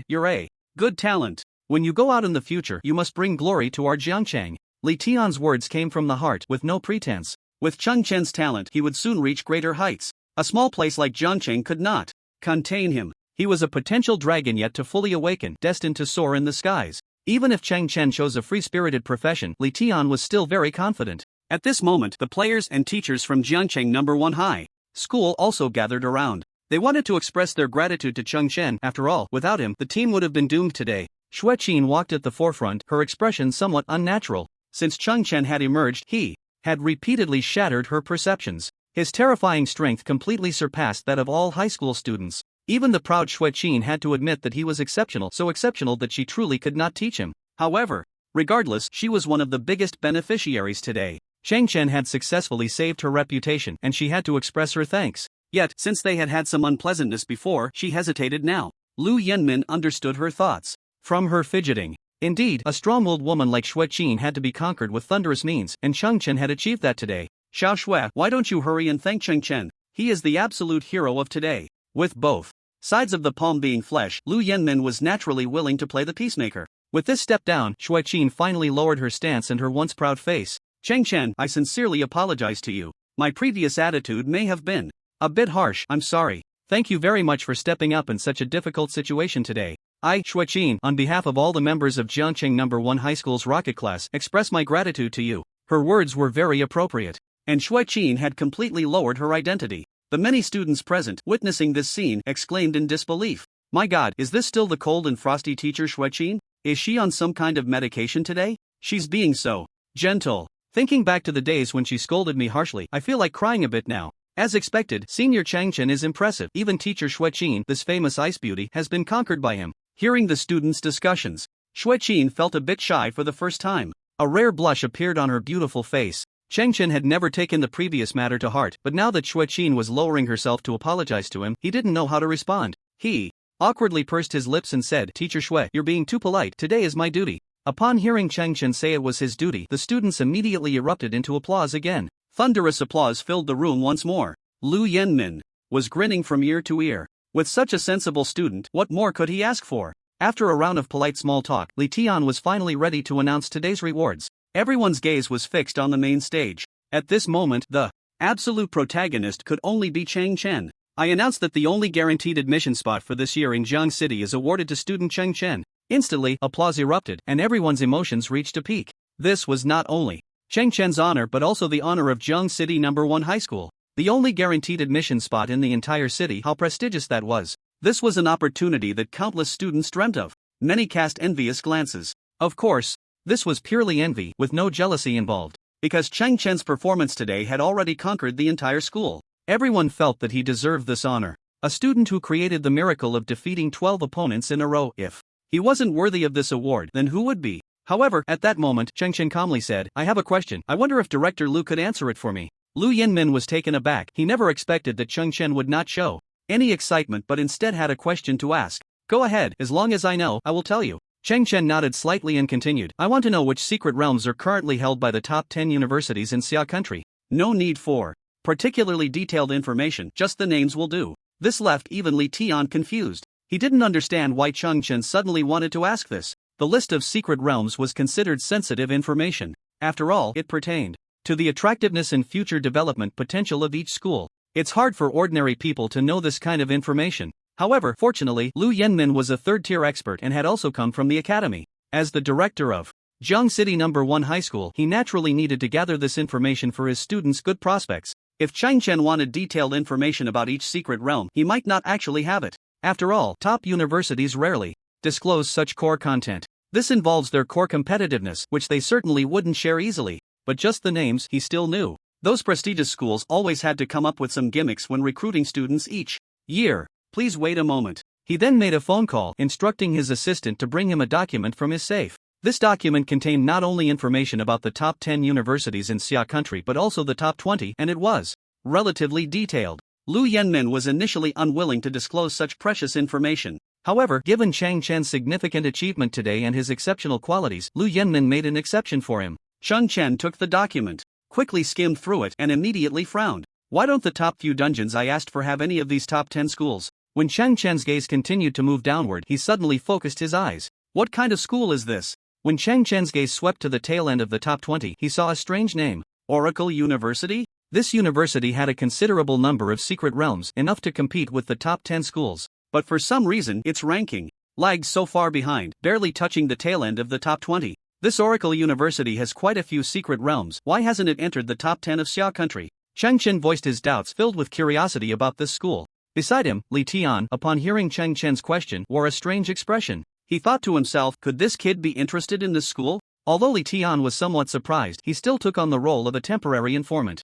you're a good talent. When you go out in the future, you must bring glory to our Jiangcheng. Li Tian's words came from the heart, with no pretense. With Chen's talent, he would soon reach greater heights. A small place like Jiangcheng could not contain him. He was a potential dragon yet to fully awaken, destined to soar in the skies. Even if Chen chose a free-spirited profession, Li Tian was still very confident. At this moment, the players and teachers from Jiangcheng No. 1 High School also gathered around. They wanted to express their gratitude to Chen. After all, without him, the team would have been doomed today. Xueqin walked at the forefront, her expression somewhat unnatural. Since Chen had emerged, he had repeatedly shattered her perceptions. His terrifying strength completely surpassed that of all high school students. Even the proud Chen had to admit that he was exceptional, so exceptional that she truly could not teach him. However, regardless, she was one of the biggest beneficiaries today. Chen had successfully saved her reputation, and she had to express her thanks. Yet, since they had had some unpleasantness before, she hesitated now. Lu Yenmin understood her thoughts from her fidgeting. Indeed, a strong-willed woman like Chen had to be conquered with thunderous means, and Chen had achieved that today. Xiao Shui, why don't you hurry and thank Chen? He is the absolute hero of today. With both sides of the palm being flesh, Lu Yenmin was naturally willing to play the peacemaker. With this step down, Chen finally lowered her stance and her once proud face. Chen, I sincerely apologize to you. My previous attitude may have been a bit harsh. I'm sorry. Thank you very much for stepping up in such a difficult situation today. I, Chen, on behalf of all the members of Jiangqing No. 1 High School's rocket class, express my gratitude to you. Her words were very appropriate. And Chen had completely lowered her identity. The many students present, witnessing this scene, exclaimed in disbelief. My God, is this still the cold and frosty teacher Chen? Is she on some kind of medication today? She's being so gentle. Thinking back to the days when she scolded me harshly, I feel like crying a bit now. As expected, Senior Chen is impressive. Even teacher Chen, this famous ice beauty, has been conquered by him. Hearing the students' discussions, Chen felt a bit shy for the first time. A rare blush appeared on her beautiful face. Chen had never taken the previous matter to heart, but now that Chen was lowering herself to apologize to him, he didn't know how to respond. He awkwardly pursed his lips and said, Teacher Shui, you're being too polite. Today is my duty. Upon hearing Chen say it was his duty, the students immediately erupted into applause again. Thunderous applause filled the room once more. Lu Yenmin was grinning from ear to ear. With such a sensible student, what more could he ask for? After a round of polite small talk, Li Tian was finally ready to announce today's rewards. Everyone's gaze was fixed on the main stage. At this moment, the absolute protagonist could only be Chen. I announce that the only guaranteed admission spot for this year in Jiang City is awarded to student Chen. Instantly, applause erupted, and everyone's emotions reached a peak. This was not only Chen's honor but also the honor of Jiang City No. 1 High School. The only guaranteed admission spot in the entire city. How prestigious that was. This was an opportunity that countless students dreamt of. Many cast envious glances. Of course, this was purely envy, with no jealousy involved. Because Chen's performance today had already conquered the entire school. Everyone felt that he deserved this honor. A student who created the miracle of defeating 12 opponents in a row. If he wasn't worthy of this award, then who would be? However, at that moment, Chen calmly said, I have a question. I wonder if Director Lu could answer it for me. Lu Yenmin was taken aback. He never expected that Chen would not show any excitement but instead had a question to ask. Go ahead, as long as I know, I will tell you. Chen nodded slightly and continued, I want to know which secret realms are currently held by the top 10 universities in Xia country. No need for particularly detailed information, just the names will do. This left even Li Tian confused. He didn't understand why Chen suddenly wanted to ask this. The list of secret realms was considered sensitive information. After all, it pertained to the attractiveness and future development potential of each school. It's hard for ordinary people to know this kind of information. However, fortunately, Lu Yenmin was a third-tier expert and had also come from the academy. As the director of Jiang City No. 1 High School, he naturally needed to gather this information for his students' good prospects. If Chen wanted detailed information about each secret realm, he might not actually have it. After all, top universities rarely disclose such core content. This involves their core competitiveness, which they certainly wouldn't share easily. But just the names, he still knew. Those prestigious schools always had to come up with some gimmicks when recruiting students each year. Please wait a moment. He then made a phone call, instructing his assistant to bring him a document from his safe. This document contained not only information about the top 10 universities in Xia country but also the top 20, and it was relatively detailed. Lu Yenmin was initially unwilling to disclose such precious information. However, given Chen's significant achievement today and his exceptional qualities, Lu Yenmin made an exception for him. Chen took the document, quickly skimmed through it, and immediately frowned. Why don't the top few dungeons I asked for have any of these top 10 schools? When Chen's gaze continued to move downward, he suddenly focused his eyes. What kind of school is this? When Chen's gaze swept to the tail end of the top 20, he saw a strange name. Oracle University? This university had a considerable number of secret realms, enough to compete with the top 10 schools. But for some reason, its ranking lagged so far behind, barely touching the tail end of the top 20. This Oracle University has quite a few secret realms. Why hasn't it entered the top 10 of Xia country? Chen voiced his doubts, filled with curiosity about this school. Beside him, Li Tian, upon hearing Chen's question, wore a strange expression. He thought to himself, could this kid be interested in this school? Although Li Tian was somewhat surprised, he still took on the role of a temporary informant.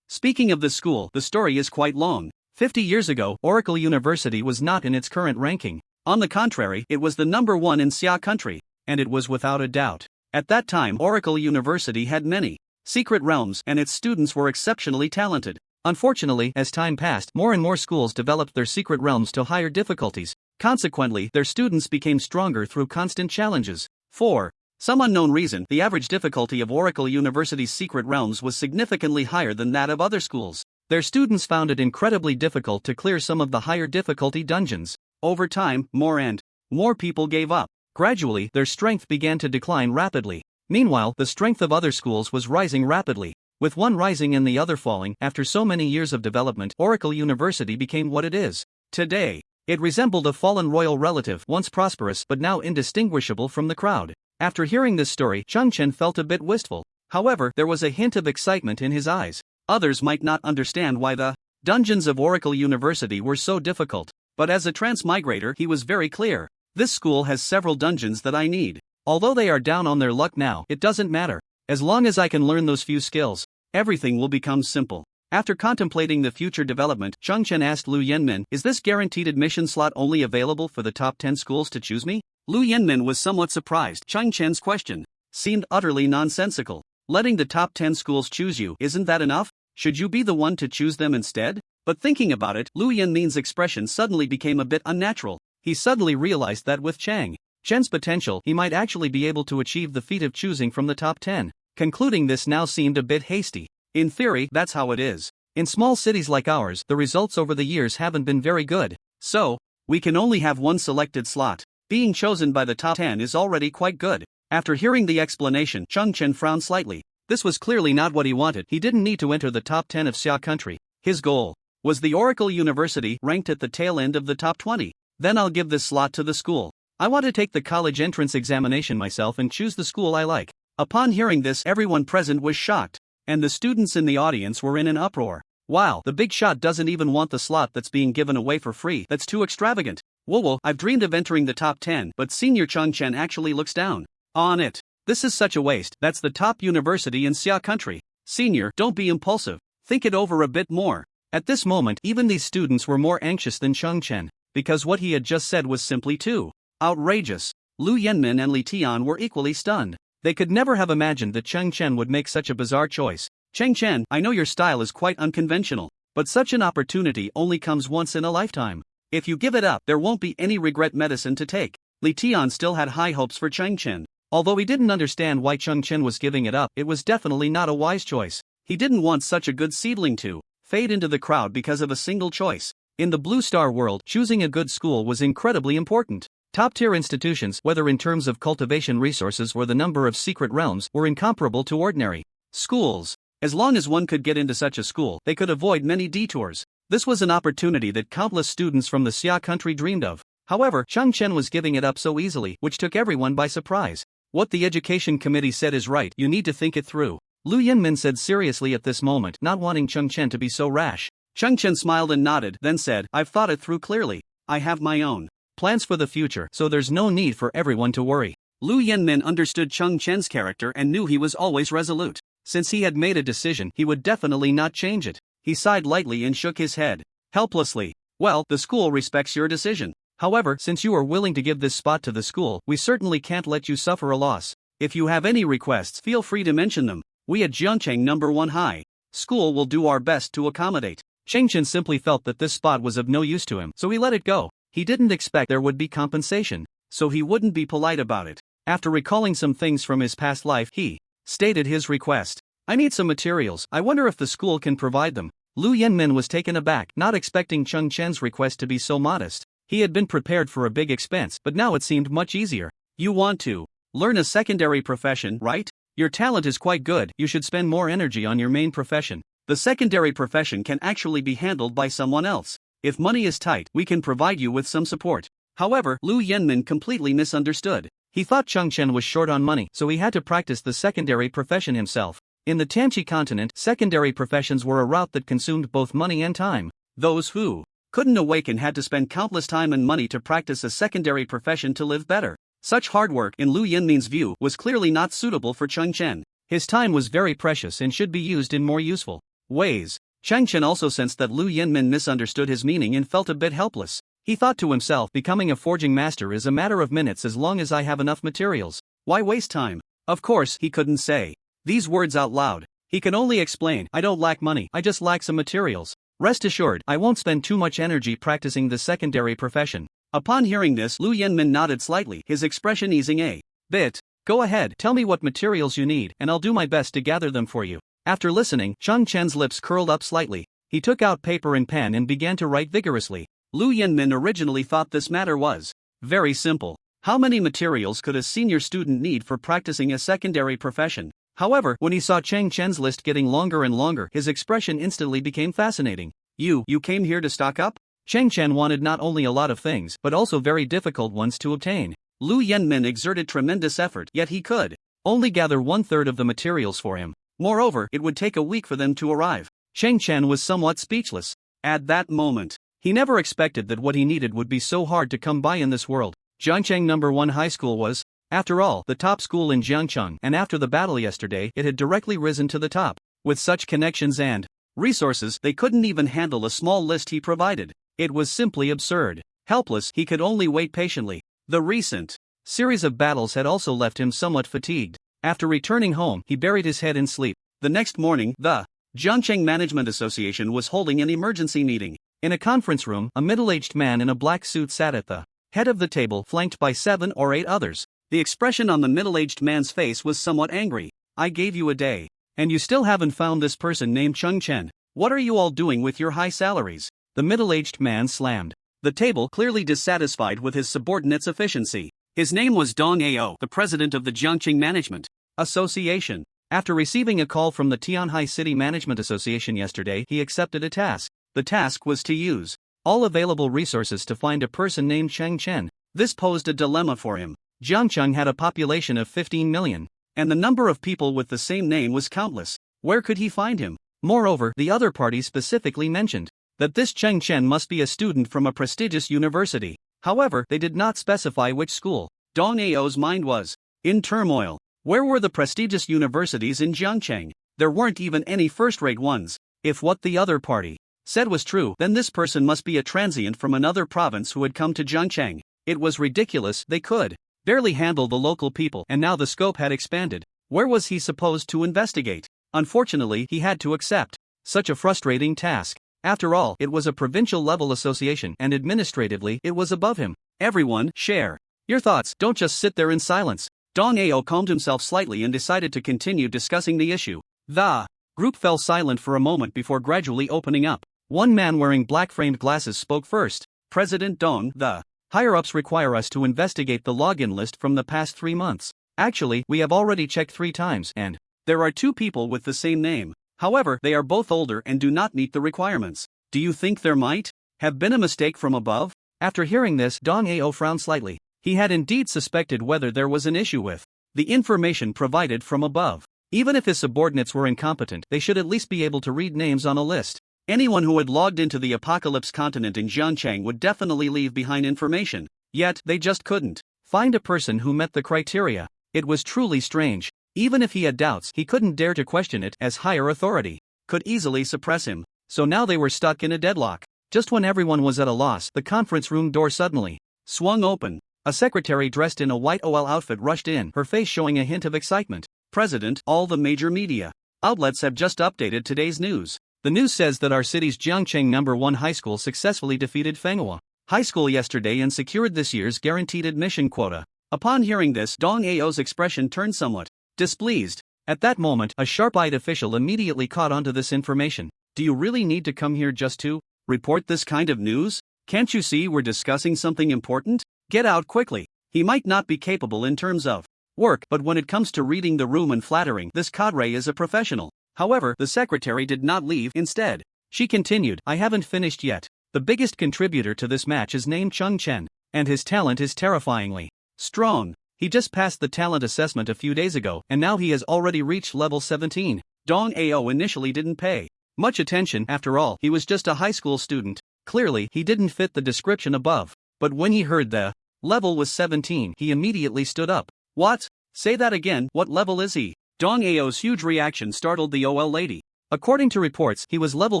Speaking of this school, the story is quite long. 50 years ago, Oracle University was not in its current ranking. On the contrary, it was the number 1 in Xia country, and it was without a doubt. At that time, Oracle University had many secret realms, and its students were exceptionally talented. Unfortunately, as time passed, more and more schools developed their secret realms to higher difficulties. Consequently, their students became stronger through constant challenges. For some unknown reason, the average difficulty of Oracle University's secret realms was significantly higher than that of other schools. Their students found it incredibly difficult to clear some of the higher difficulty dungeons. Over time, more and more people gave up. Gradually, their strength began to decline rapidly. Meanwhile, the strength of other schools was rising rapidly. With one rising and the other falling, after so many years of development, Oracle University became what it is today. It resembled a fallen royal relative, once prosperous but now indistinguishable from the crowd. After hearing this story, Chen felt a bit wistful. However, there was a hint of excitement in his eyes. Others might not understand why the dungeons of Oracle University were so difficult, but as a transmigrator he was very clear. This school has several dungeons that I need. Although they are down on their luck now, it doesn't matter. As long as I can learn those few skills, everything will become simple. After contemplating the future development, Chen asked Lu Yanmin, "Is this guaranteed admission slot only available for the top 10 schools to choose me?" Lu Yanmin was somewhat surprised. Chen's question seemed utterly nonsensical. Letting the top 10 schools choose you, isn't that enough? Should you be the one to choose them instead? But thinking about it, Lu Yanmin's expression suddenly became a bit unnatural. He suddenly realized that with Chen's potential, he might actually be able to achieve the feat of choosing from the top 10. Concluding this now seemed a bit hasty. In theory, that's how it is. In small cities like ours, the results over the years haven't been very good. So, we can only have one selected slot. Being chosen by the top 10 is already quite good. After hearing the explanation, Chen frowned slightly. This was clearly not what he wanted. He didn't need to enter the top 10 of Xia country. His goal was the Oracle University, ranked at the tail end of the top 20. Then I'll give this slot to the school. I want to take the college entrance examination myself and choose the school I like. Upon hearing this, everyone present was shocked, and the students in the audience were in an uproar. Wow, the big shot doesn't even want the slot that's being given away for free. That's too extravagant. Whoa, I've dreamed of entering the top 10, but Senior Chen actually looks down on it. This is such a waste. That's the top university in Xia country. Senior, don't be impulsive. Think it over a bit more. At this moment, even these students were more anxious than Chen, because what he had just said was simply too outrageous. Lu Yanmin and Li Tian were equally stunned. They could never have imagined that Chen would make such a bizarre choice. Chen, I know your style is quite unconventional, but such an opportunity only comes once in a lifetime. If you give it up, there won't be any regret medicine to take. Li Tian still had high hopes for Chen. Although he didn't understand why Chen was giving it up, it was definitely not a wise choice. He didn't want such a good seedling to fade into the crowd because of a single choice. In the Blue Star world, choosing a good school was incredibly important. Top-tier institutions, whether in terms of cultivation resources or the number of secret realms, were incomparable to ordinary schools. As long as one could get into such a school, they could avoid many detours. This was an opportunity that countless students from the Xia country dreamed of. However, Chen was giving it up so easily, which took everyone by surprise. What the education committee said is right, you need to think it through. Lu Yanmin said seriously at this moment, not wanting Chen to be so rash. Chen smiled and nodded, then said, I've thought it through clearly. I have my own plans for the future, so there's no need for everyone to worry. Lu Yanmin understood Chen's character and knew he was always resolute. Since he had made a decision, he would definitely not change it. He sighed lightly and shook his head helplessly. Well, the school respects your decision. However, since you are willing to give this spot to the school, we certainly can't let you suffer a loss. If you have any requests, feel free to mention them. We at Jiangcheng number 1 high school will do our best to accommodate. Chen simply felt that this spot was of no use to him, so he let it go. He didn't expect there would be compensation, so he wouldn't be polite about it. After recalling some things from his past life, he stated his request. I need some materials. I wonder if the school can provide them. Lu Yanmin was taken aback, not expecting Chen's request to be so modest. He had been prepared for a big expense, but now it seemed much easier. You want to learn a secondary profession, right? Your talent is quite good, you should spend more energy on your main profession. The secondary profession can actually be handled by someone else. If money is tight, we can provide you with some support. However, Lu Yanmin completely misunderstood. He thought Chen was short on money, so he had to practice the secondary profession himself. In the Tamchi continent, secondary professions were a route that consumed both money and time. Those who couldn't awaken had to spend countless time and money to practice a secondary profession to live better. Such hard work, in Lu Yinmin's view, was clearly not suitable for Chen. His time was very precious and should be used in more useful ways. Chen also sensed that Lu Yinmin misunderstood his meaning and felt a bit helpless. He thought to himself, becoming a forging master is a matter of minutes as long as I have enough materials. Why waste time? Of course, he couldn't say these words out loud. He can only explain, I don't lack money, I just lack some materials. Rest assured, I won't spend too much energy practicing the secondary profession. Upon hearing this, Lu Yinmin nodded slightly, his expression easing a bit. Go ahead, tell me what materials you need, and I'll do my best to gather them for you. After listening, Chen's lips curled up slightly. He took out paper and pen and began to write vigorously. Lu Yinmin originally thought this matter was very simple. How many materials could a senior student need for practicing a secondary profession? However, when he saw Chen's list getting longer and longer, his expression instantly became fascinating. You came here to stock up? Chen wanted not only a lot of things, but also very difficult ones to obtain. Lu Yinmin exerted tremendous effort, yet he could only gather 1/3 of the materials for him. Moreover, it would take a week for them to arrive. Chen was somewhat speechless. At that moment, he never expected that what he needed would be so hard to come by in this world. Jiangcheng No. 1 High School was, after all, the top school in Jiangcheng, and after the battle yesterday, it had directly risen to the top. With such connections and resources, they couldn't even handle a small list he provided. It was simply absurd. Helpless, he could only wait patiently. The recent series of battles had also left him somewhat fatigued. After returning home, he buried his head in sleep. The next morning, the Jiangcheng Management Association was holding an emergency meeting. In a conference room, a middle-aged man in a black suit sat at the head of the table, flanked by 7 or 8 others. The expression on the middle-aged man's face was somewhat angry. I gave you a day, and you still haven't found this person named Chen. What are you all doing with your high salaries? The middle-aged man slammed the table, clearly dissatisfied with his subordinate's efficiency. His name was Dong Ao, the president of the Jiangcheng Management Association. After receiving a call from the Tianhai City Management Association yesterday, he accepted a task. The task was to use all available resources to find a person named Chen. This posed a dilemma for him. Jiangcheng had a population of 15 million, and the number of people with the same name was countless. Where could he find him? Moreover, the other party specifically mentioned that this Chen must be a student from a prestigious university. However, they did not specify which school. Dong Ao's mind was in turmoil. Where were the prestigious universities in Jiangcheng? There weren't even any first-rate ones. If what the other party said was true, then this person must be a transient from another province who had come to Jiangcheng. It was ridiculous, they could barely handle the local people, and now the scope had expanded. Where was he supposed to investigate? Unfortunately, he had to accept such a frustrating task. After all, it was a provincial-level association, and administratively, it was above him. Everyone, share your thoughts, don't just sit there in silence. Dong Ao calmed himself slightly and decided to continue discussing the issue. The group fell silent for a moment before gradually opening up. One man wearing black-framed glasses spoke first. President Dong, the higher-ups require us to investigate the login list from the past 3 months. Actually, we have already checked 3 times, and there are 2 people with the same name. However, they are both older and do not meet the requirements. Do you think there might have been a mistake from above? After hearing this, Dong Ao frowned slightly. He had indeed suspected whether there was an issue with the information provided from above. Even if his subordinates were incompetent, they should at least be able to read names on a list. Anyone who had logged into the Apocalypse continent in Jiangcheng would definitely leave behind information. Yet, they just couldn't find a person who met the criteria. It was truly strange. Even if he had doubts, he couldn't dare to question it, as higher authority could easily suppress him. So now they were stuck in a deadlock. Just when everyone was at a loss, the conference room door suddenly swung open. A secretary dressed in a white OL outfit rushed in, her face showing a hint of excitement. President, all the major media outlets have just updated today's news. The news says that our city's Jiangcheng No. 1 High School successfully defeated Manhwa High School yesterday and secured this year's guaranteed admission quota. Upon hearing this, Dong Ao's expression turned somewhat displeased. At that moment, a sharp-eyed official immediately caught onto this information. Do you really need to come here just to report this kind of news? Can't you see we're discussing something important? Get out quickly. He might not be capable in terms of work, but when it comes to reading the room and flattering, this cadre is a professional. However, the secretary did not leave. Instead, she continued, I haven't finished yet. The biggest contributor to this match is named Chen, and his talent is terrifyingly strong. He just passed the talent assessment a few days ago, and now he has already reached level 17. Dong Ao initially didn't pay much attention. After all, he was just a high school student. Clearly, he didn't fit the description above. But when he heard the level was 17. He immediately stood up. What? Say that again, what level is he? Dong Ao's huge reaction startled the OL lady. According to reports, he was level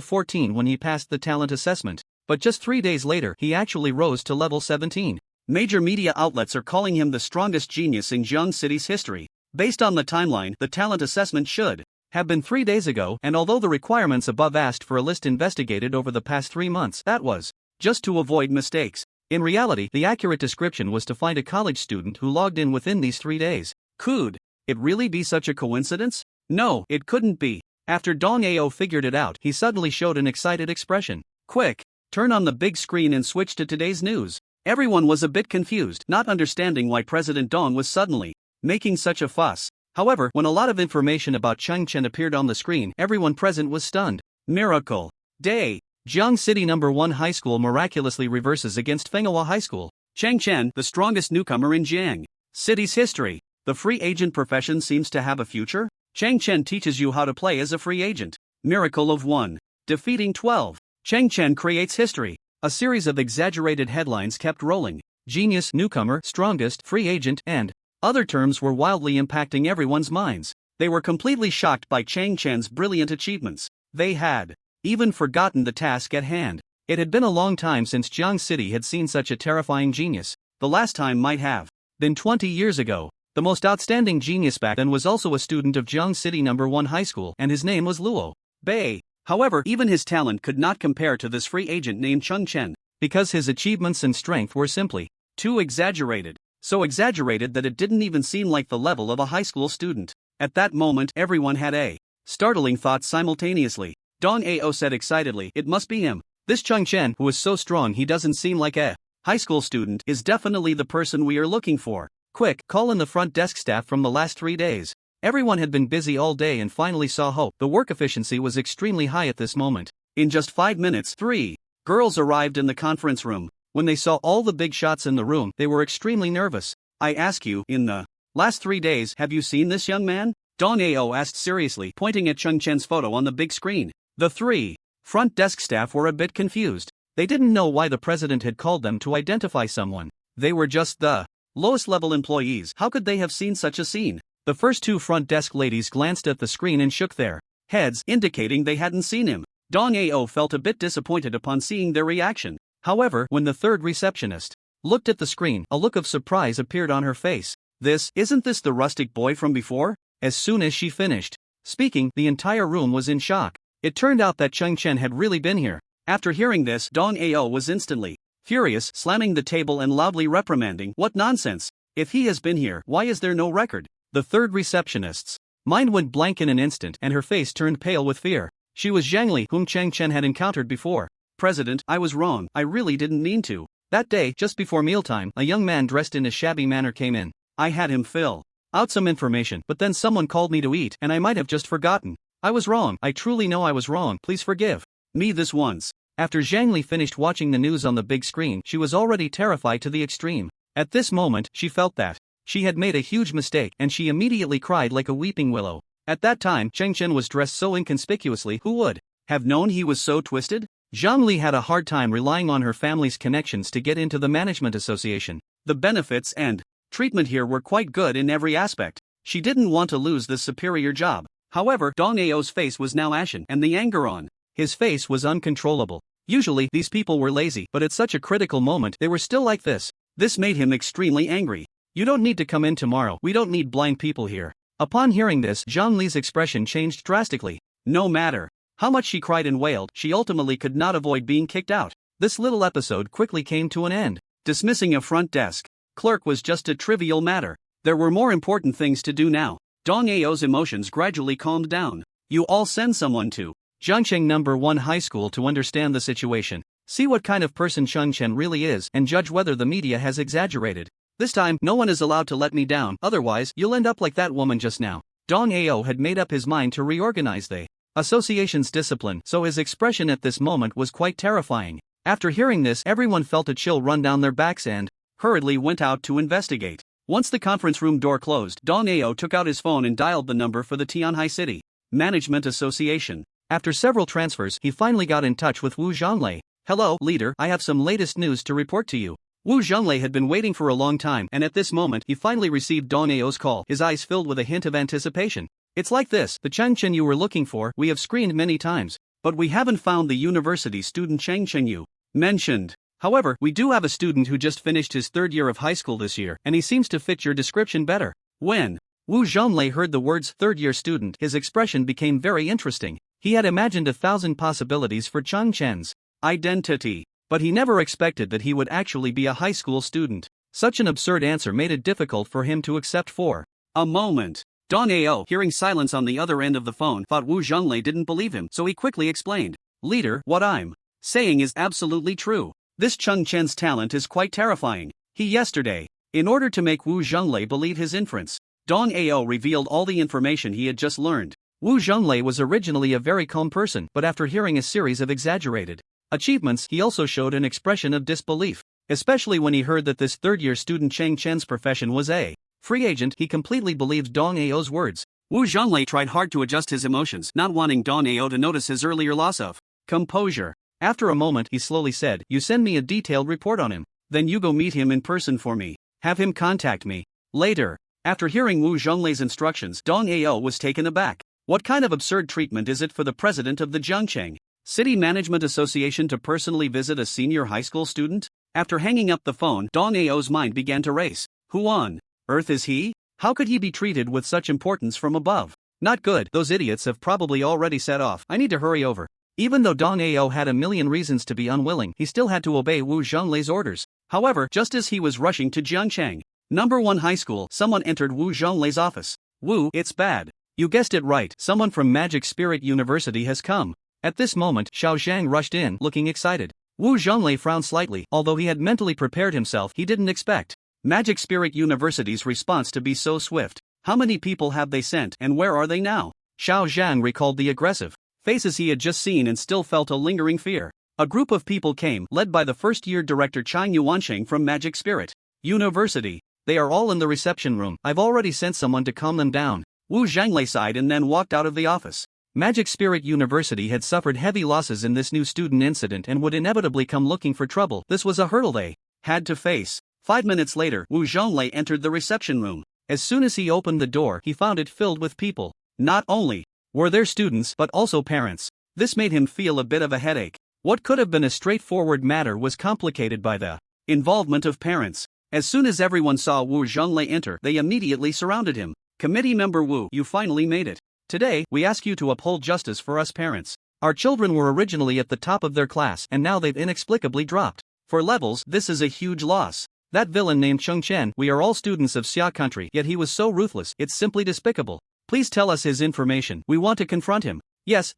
14 when he passed the talent assessment, but just 3 days later he actually rose to level 17. Major media outlets are calling him the strongest genius in Jiang City's history. Based on the timeline, the talent assessment should have been 3 days ago, and although the requirements above asked for a list investigated over the past 3 months, that was just to avoid mistakes. In reality, the accurate description was to find a college student who logged in within these 3 days. Could it really be such a coincidence? No, it couldn't be. After Dong Ao figured it out, he suddenly showed an excited expression. Quick, turn on the big screen and switch to today's news. Everyone was a bit confused, not understanding why President Dong was suddenly making such a fuss. However, when a lot of information about Chen appeared on the screen, everyone present was stunned. Miracle Day. Jiang City No. 1 High School miraculously reverses against Fenghua High School. Chen, the strongest newcomer in Jiang City's history. The free agent profession seems to have a future? Chen teaches you how to play as a free agent. Miracle of 1. Defeating 12. Chen creates history. A series of exaggerated headlines kept rolling. Genius, newcomer, strongest, free agent, and other terms were wildly impacting everyone's minds. They were completely shocked by Chen's brilliant achievements. They had even forgotten the task at hand. It had been a long time since Jiang City had seen such a terrifying genius. The last time might have been 20 years ago. The most outstanding genius back then was also a student of Jiang City No. 1 High School, and his name was Luo Bei. However, even his talent could not compare to this free agent named Chen, because his achievements and strength were simply too exaggerated. So exaggerated that it didn't even seem like the level of a high school student. At that moment, everyone had a startling thought simultaneously. Dong Ao said excitedly, "It must be him. This Chen, who is so strong he doesn't seem like a high school student, is definitely the person we are looking for. Quick, call in the front desk staff from the last 3 days." Everyone had been busy all day and finally saw hope. The work efficiency was extremely high at this moment. In just 5 minutes, 3 girls arrived in the conference room. When they saw all the big shots in the room, they were extremely nervous. "I ask you, in the last 3 days, have you seen this young man?" Dong Ao asked seriously, pointing at Chen's photo on the big screen. The 3 front desk staff were a bit confused. They didn't know why the president had called them to identify someone. They were just the lowest level employees. How could they have seen such a scene? The first 2 front desk ladies glanced at the screen and shook their heads, indicating they hadn't seen him. Dong Ao felt a bit disappointed upon seeing their reaction. However, when the third receptionist looked at the screen, a look of surprise appeared on her face. Isn't this the rustic boy from before? As soon as she finished speaking, the entire room was in shock. It turned out that Chen had really been here. After hearing this, Dong Ao was instantly furious, slamming the table and loudly reprimanding, "What nonsense! If he has been here, why is there no record?" The third receptionist's mind went blank in an instant and her face turned pale with fear. She was Zhang Li, whom Chen had encountered before. "President, I was wrong, I really didn't mean to. That day, just before mealtime, a young man dressed in a shabby manner came in. I had him fill out some information, but then someone called me to eat and I might have just forgotten. I was wrong, I truly know I was wrong, please forgive me this once." After Zhang Li finished watching the news on the big screen, she was already terrified to the extreme. At this moment, she felt that she had made a huge mistake and she immediately cried like a weeping willow. At that time, Chen was dressed so inconspicuously, who would have known he was so twisted? Zhang Li had a hard time relying on her family's connections to get into the management association. The benefits and treatment here were quite good in every aspect. She didn't want to lose this superior job. However, Dong Ao's face was now ashen and the anger on his face was uncontrollable. Usually, these people were lazy, but at such a critical moment, they were still like this. This made him extremely angry. "You don't need to come in tomorrow, we don't need blind people here." Upon hearing this, Zhang Li's expression changed drastically. No matter how much she cried and wailed, she ultimately could not avoid being kicked out. This little episode quickly came to an end. Dismissing a front desk clerk was just a trivial matter. There were more important things to do now. Dong Ao's emotions gradually calmed down. "You all send someone to Jiangcheng No. 1 High School to understand the situation. See what kind of person Chen really is and judge whether the media has exaggerated. This time, no one is allowed to let me down, otherwise, you'll end up like that woman just now." Dong Ao had made up his mind to reorganize the association's discipline, so his expression at this moment was quite terrifying. After hearing this, everyone felt a chill run down their backs and hurriedly went out to investigate. Once the conference room door closed, Dong Ao took out his phone and dialed the number for the Tianhai City Management Association. After several transfers, he finally got in touch with Wu Zhanglei. "Hello, leader, I have some latest news to report to you. Wu Zhonglei had been waiting for a long time, and at this moment he finally received Dong Ao's call, his eyes filled with a hint of anticipation. It's like this: the Chang Chen you were looking for, we have screened many times, but we haven't found the university student Chang Chen you mentioned. However, we do have a student who just finished his third year of high school this year, and he seems to fit your description better. When Wu Zhonglei heard the words third-year student, his expression became very interesting. He had imagined 1,000 possibilities for Chang Chen's identity, but he never expected that he would actually be a high school student. Such an absurd answer made it difficult for him to accept for a moment. Dong Ao, hearing silence on the other end of the phone, thought Wu Zhonglei didn't believe him, so he quickly explained. Leader, what I'm saying is absolutely true. This Chang Chen's talent is quite terrifying. Yesterday, in order to make Wu Zhonglei believe his inference, Dong Ao revealed all the information he had just learned. Wu Zhonglei was originally a very calm person, but after hearing a series of exaggerated achievements, he also showed an expression of disbelief, especially when he heard that this third-year student Chang Chen's profession was a free agent. He completely believed Dong Ao's words. Wu Zhonglei tried hard to adjust his emotions, not wanting Dong Ao to notice his earlier loss of composure. After a moment, he slowly said, "You send me a detailed report on him. Then you go meet him in person for me. Have him contact me later." After hearing Wu Zhonglei's instructions, Dong Ao was taken aback. What kind of absurd treatment is it for the president of the Zhangcheng City Management Association to personally visit a senior high school student? After hanging up the phone, Dong Ao's mind began to race. Who on earth is he? How could he be treated with such importance from above? Not good. Those idiots have probably already set off. I need to hurry over. Even though Dong Ao had a million reasons to be unwilling, he still had to obey Wu Zhonglei's orders. However, just as he was rushing to Jiangcheng Number 1 High School, someone entered Wu Zhonglei's office. Wu, it's bad. You guessed it right, someone from Magic Spirit University has come. At this moment, Xiao Zhang rushed in, looking excited. Wu Zhonglei frowned slightly, although he had mentally prepared himself. He didn't expect Magic Spirit University's response to be so swift. How many people have they sent, and where are they now? Xiao Zhang recalled the aggressive faces he had just seen and still felt a lingering fear. A group of people came, led by the first-year director Chang Yuansheng from Magic Spirit University. They are all in the reception room. I've already sent someone to calm them down. Wu Zhonglei sighed and then walked out of the office. Magic Spirit University had suffered heavy losses in this new student incident and would inevitably come looking for trouble. This was a hurdle they had to face. 5 minutes later, Wu Zhonglei entered the reception room. As soon as he opened the door, he found it filled with people. Not only were there students, but also parents. This made him feel a bit of a headache. What could have been a straightforward matter was complicated by the involvement of parents. As soon as everyone saw Wu Zhonglei enter, they immediately surrounded him. Committee member Wu, you finally made it. Today, we ask you to uphold justice for us parents. Our children were originally at the top of their class and now they've inexplicably dropped. For levels, this is a huge loss. That villain named Cheng Chen, we are all students of Xia country, yet he was so ruthless, it's simply despicable. Please tell us his information, we want to confront him. Yes,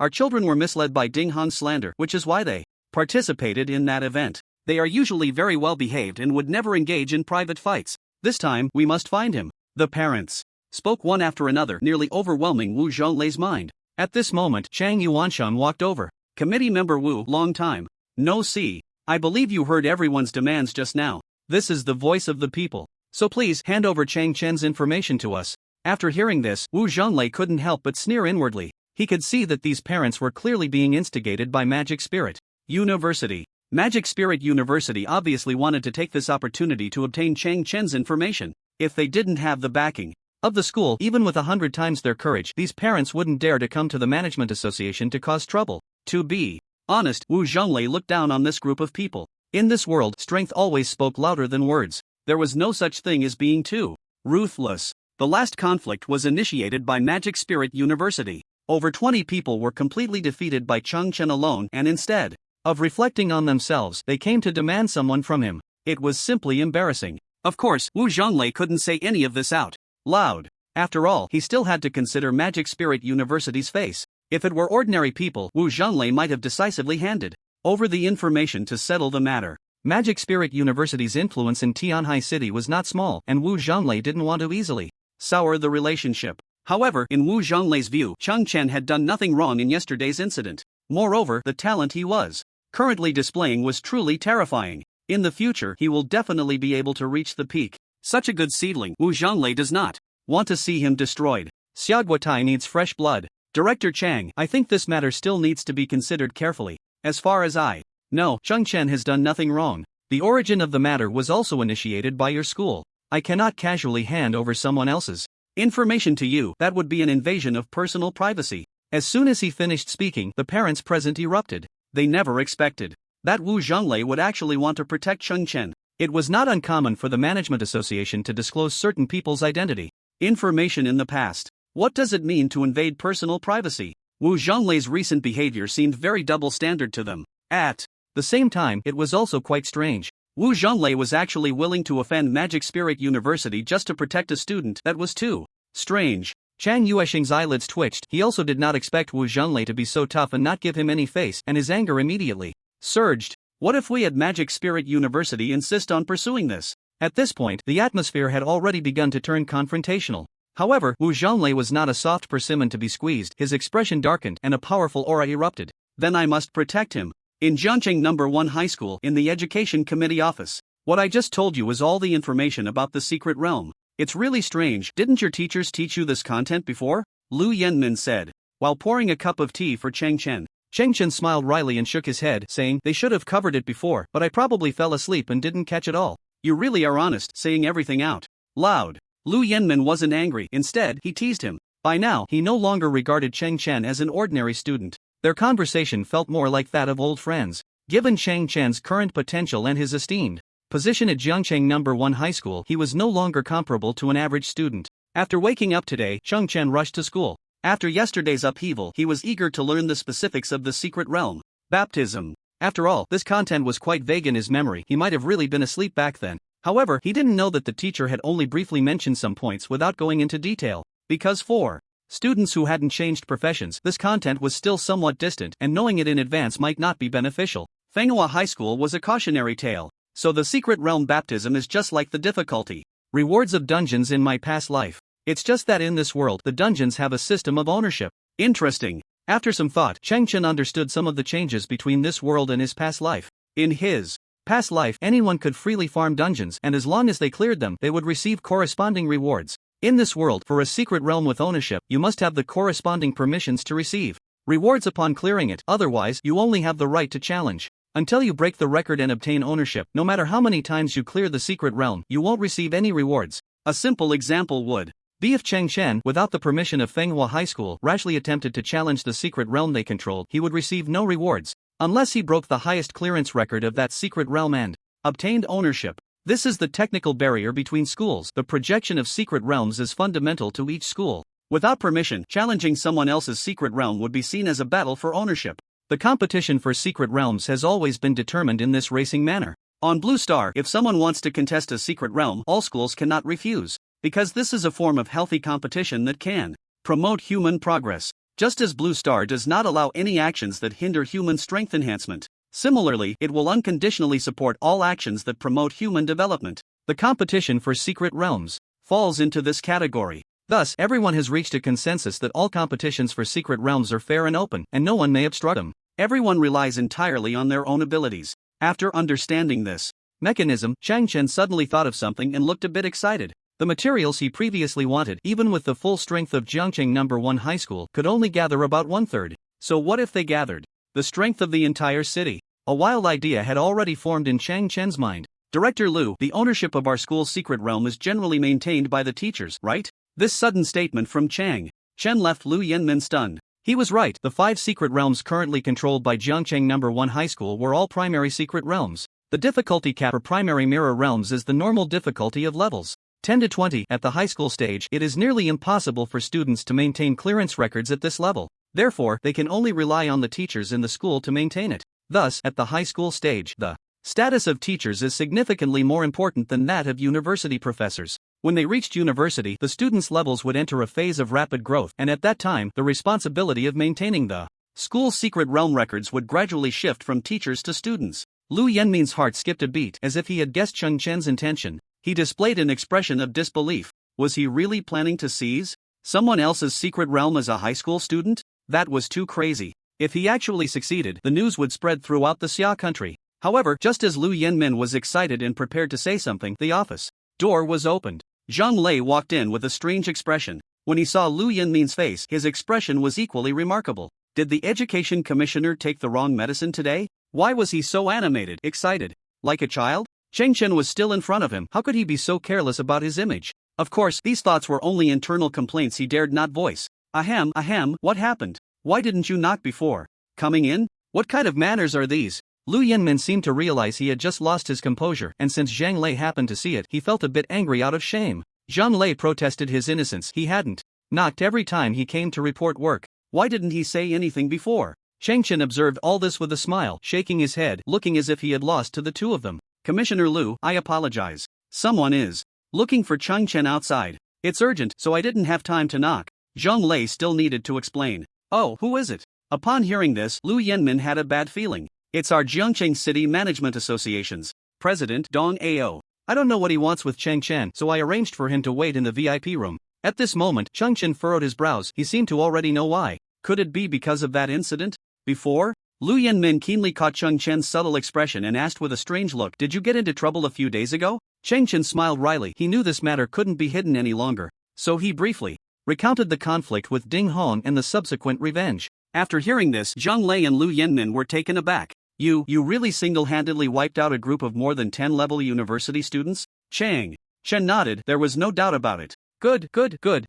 our children were misled by Ding Han's slander, which is why they participated in that event. They are usually very well behaved and would never engage in private fights. This time, we must find him. The parents spoke one after another, nearly overwhelming Wu Zhonglei's mind. At this moment, Chang Yuanshan walked over. Committee member Wu, long time no see. I believe you heard everyone's demands just now. This is the voice of the people. So please, hand over Chang Chen's information to us. After hearing this, Wu Zhonglei couldn't help but sneer inwardly. He could see that these parents were clearly being instigated by Magic Spirit University. Magic Spirit University obviously wanted to take this opportunity to obtain Chang Chen's information. If they didn't have the backing of the school, even with 100 times their courage, these parents wouldn't dare to come to the management association to cause trouble. To be honest, Wu Zhonglei looked down on this group of people. In this world, strength always spoke louder than words. There was no such thing as being too ruthless. The last conflict was initiated by Magic Spirit University. Over 20 people were completely defeated by Cheng Chen alone, and instead of reflecting on themselves, they came to demand someone from him. It was simply embarrassing. Of course, Wu Zhonglei couldn't say any of this out loud. After all, he still had to consider Magic Spirit University's face. If it were ordinary people, Wu Zhonglei might have decisively handed over the information to settle the matter. Magic Spirit University's influence in Tianhai City was not small, and Wu Zhonglei didn't want to easily sour the relationship. However, in Wu Zhonglei's view, Cheng Chen had done nothing wrong in yesterday's incident. Moreover, the talent he was currently displaying was truly terrifying. In the future, he will definitely be able to reach the peak. Such a good seedling, Wu Zhonglei does not want to see him destroyed. Xiaoguotai needs fresh blood. Director Chang, I think this matter still needs to be considered carefully. As far as I know, Cheng Chen has done nothing wrong. The origin of the matter was also initiated by your school. I cannot casually hand over someone else's information to you. That would be an invasion of personal privacy. As soon as he finished speaking, the parents present erupted. They never expected that Wu Zhonglei would actually want to protect Chen. It was not uncommon for the management association to disclose certain people's identity information in the past. What does it mean to invade personal privacy? Wu Zhonglei's recent behavior seemed very double-standard to them. At the same time, it was also quite strange. Wu Zhonglei was actually willing to offend Magic Spirit University just to protect a student. That was too strange. Chang Yuesheng's eyelids twitched. He also did not expect Wu Zhonglei to be so tough and not give him any face, and his anger immediately surged. What if we at Magic Spirit University insist on pursuing this? At this point, the atmosphere had already begun to turn confrontational. However, Wu Zhonglei was not a soft persimmon to be squeezed. His expression darkened and a powerful aura erupted. Then I must protect him. In Jiangcheng No. 1 High School, in the Education Committee office. What I just told you is all the information about the secret realm. It's really strange. Didn't your teachers teach you this content before? Lu Yanmin said, while pouring a cup of tea for Cheng Chen. Cheng Chen smiled wryly and shook his head, saying, they should have covered it before, but I probably fell asleep and didn't catch it all. You really are honest, saying everything out loud. Lu Yanmin wasn't angry. Instead, he teased him. By now, he no longer regarded Cheng Chen as an ordinary student. Their conversation felt more like that of old friends. Given Cheng Chen's current potential and his esteemed position at Jiangcheng No. 1 High School, he was no longer comparable to an average student. After waking up today, Cheng Chen rushed to school. After yesterday's upheaval, he was eager to learn the specifics of the secret realm. Baptism. After all, this content was quite vague in his memory. He might have really been asleep back then. However, he didn't know that the teacher had only briefly mentioned some points without going into detail. Because for students who hadn't changed professions, this content was still somewhat distant, and knowing it in advance might not be beneficial. Manhwa High School was a cautionary tale. So the secret realm baptism is just like the difficulty rewards of dungeons in my past life. It's just that in this world, the dungeons have a system of ownership. Interesting. After some thought, Cheng Chen understood some of the changes between this world and his past life. In his past life, anyone could freely farm dungeons, and as long as they cleared them, they would receive corresponding rewards. In this world, for a secret realm with ownership, you must have the corresponding permissions to receive rewards upon clearing it, otherwise, you only have the right to challenge. Until you break the record and obtain ownership, no matter how many times you clear the secret realm, you won't receive any rewards. A simple example would be if Cheng Chen, without the permission of Manhwa High School, rashly attempted to challenge the secret realm they controlled, he would receive no rewards, unless he broke the highest clearance record of that secret realm and obtained ownership. This is the technical barrier between schools. The projection of secret realms is fundamental to each school. Without permission, challenging someone else's secret realm would be seen as a battle for ownership. The competition for secret realms has always been determined in this racing manner. On Blue Star, if someone wants to contest a secret realm, all schools cannot refuse, because this is a form of healthy competition that can promote human progress, just as Blue Star does not allow any actions that hinder human strength enhancement. Similarly, it will unconditionally support all actions that promote human development. The competition for secret realms falls into this category. Thus, everyone has reached a consensus that all competitions for secret realms are fair and open, and no one may obstruct them. Everyone relies entirely on their own abilities. After understanding this mechanism, Cheng Chen suddenly thought of something and looked a bit excited. The materials he previously wanted, even with the full strength of Jiangcheng No. 1 High School, could only gather about 1/3. So what if they gathered the strength of the entire city? A wild idea had already formed in Cheng Chen's mind. Director Lu, the ownership of our school's secret realm is generally maintained by the teachers, right? This sudden statement from Chang Chen left Lu Yanmin stunned. He was right. The 5 secret realms currently controlled by Jiangcheng No. 1 High School were all primary secret realms. The difficulty cap for primary mirror realms is the normal difficulty of levels 10 to 20. At the high school stage, it is nearly impossible for students to maintain clearance records at this level. Therefore, they can only rely on the teachers in the school to maintain it. Thus, at the high school stage, the status of teachers is significantly more important than that of university professors. When they reached university, the students' levels would enter a phase of rapid growth, and at that time, the responsibility of maintaining the school's secret realm records would gradually shift from teachers to students. Lu Yanmin's heart skipped a beat, as if he had guessed Cheng Chen's intention. He displayed an expression of disbelief. Was he really planning to seize someone else's secret realm as a high school student? That was too crazy. If he actually succeeded, the news would spread throughout the Xia country. However, just as Lu Yanmin was excited and prepared to say something, the office door was opened. Zhang Lei walked in with a strange expression. When he saw Lu Yanmin's face, his expression was equally remarkable. Did the education commissioner take the wrong medicine today? Why was he so animated, excited? Like a child? Cheng Chen was still in front of him. How could he be so careless about his image? Of course, these thoughts were only internal complaints he dared not voice. Ahem, what happened? Why didn't you knock before coming in? What kind of manners are these? Lu Yenmin seemed to realize he had just lost his composure, and since Zhang Lei happened to see it, he felt a bit angry out of shame. Zhang Lei protested his innocence. He hadn't knocked every time he came to report work. Why didn't he say anything before? Cheng Chen observed all this with a smile, shaking his head, looking as if he had lost to the two of them. Commissioner Lu, I apologize. Someone is looking for Cheng Chen outside. It's urgent, so I didn't have time to knock. Zhang Lei still needed to explain. Oh, who is it? Upon hearing this, Lu Yenmin had a bad feeling. It's our Jiangcheng City Management Association's president, Dong Ao. I don't know what he wants with Cheng Chen, so I arranged for him to wait in the VIP room. At this moment, Cheng Chen furrowed his brows. He seemed to already know why. Could it be because of that incident? Before? Lu Yenmin keenly caught Cheng Chen's subtle expression and asked with a strange look, did you get into trouble a few days ago? Cheng Chen smiled wryly. He knew this matter couldn't be hidden any longer, so he briefly recounted the conflict with Ding Hong and the subsequent revenge. After hearing this, Zhang Lei and Lu Yenmin were taken aback. You really single-handedly wiped out a group of more than 10 level university students? Chen nodded. There was no doubt about it. Good.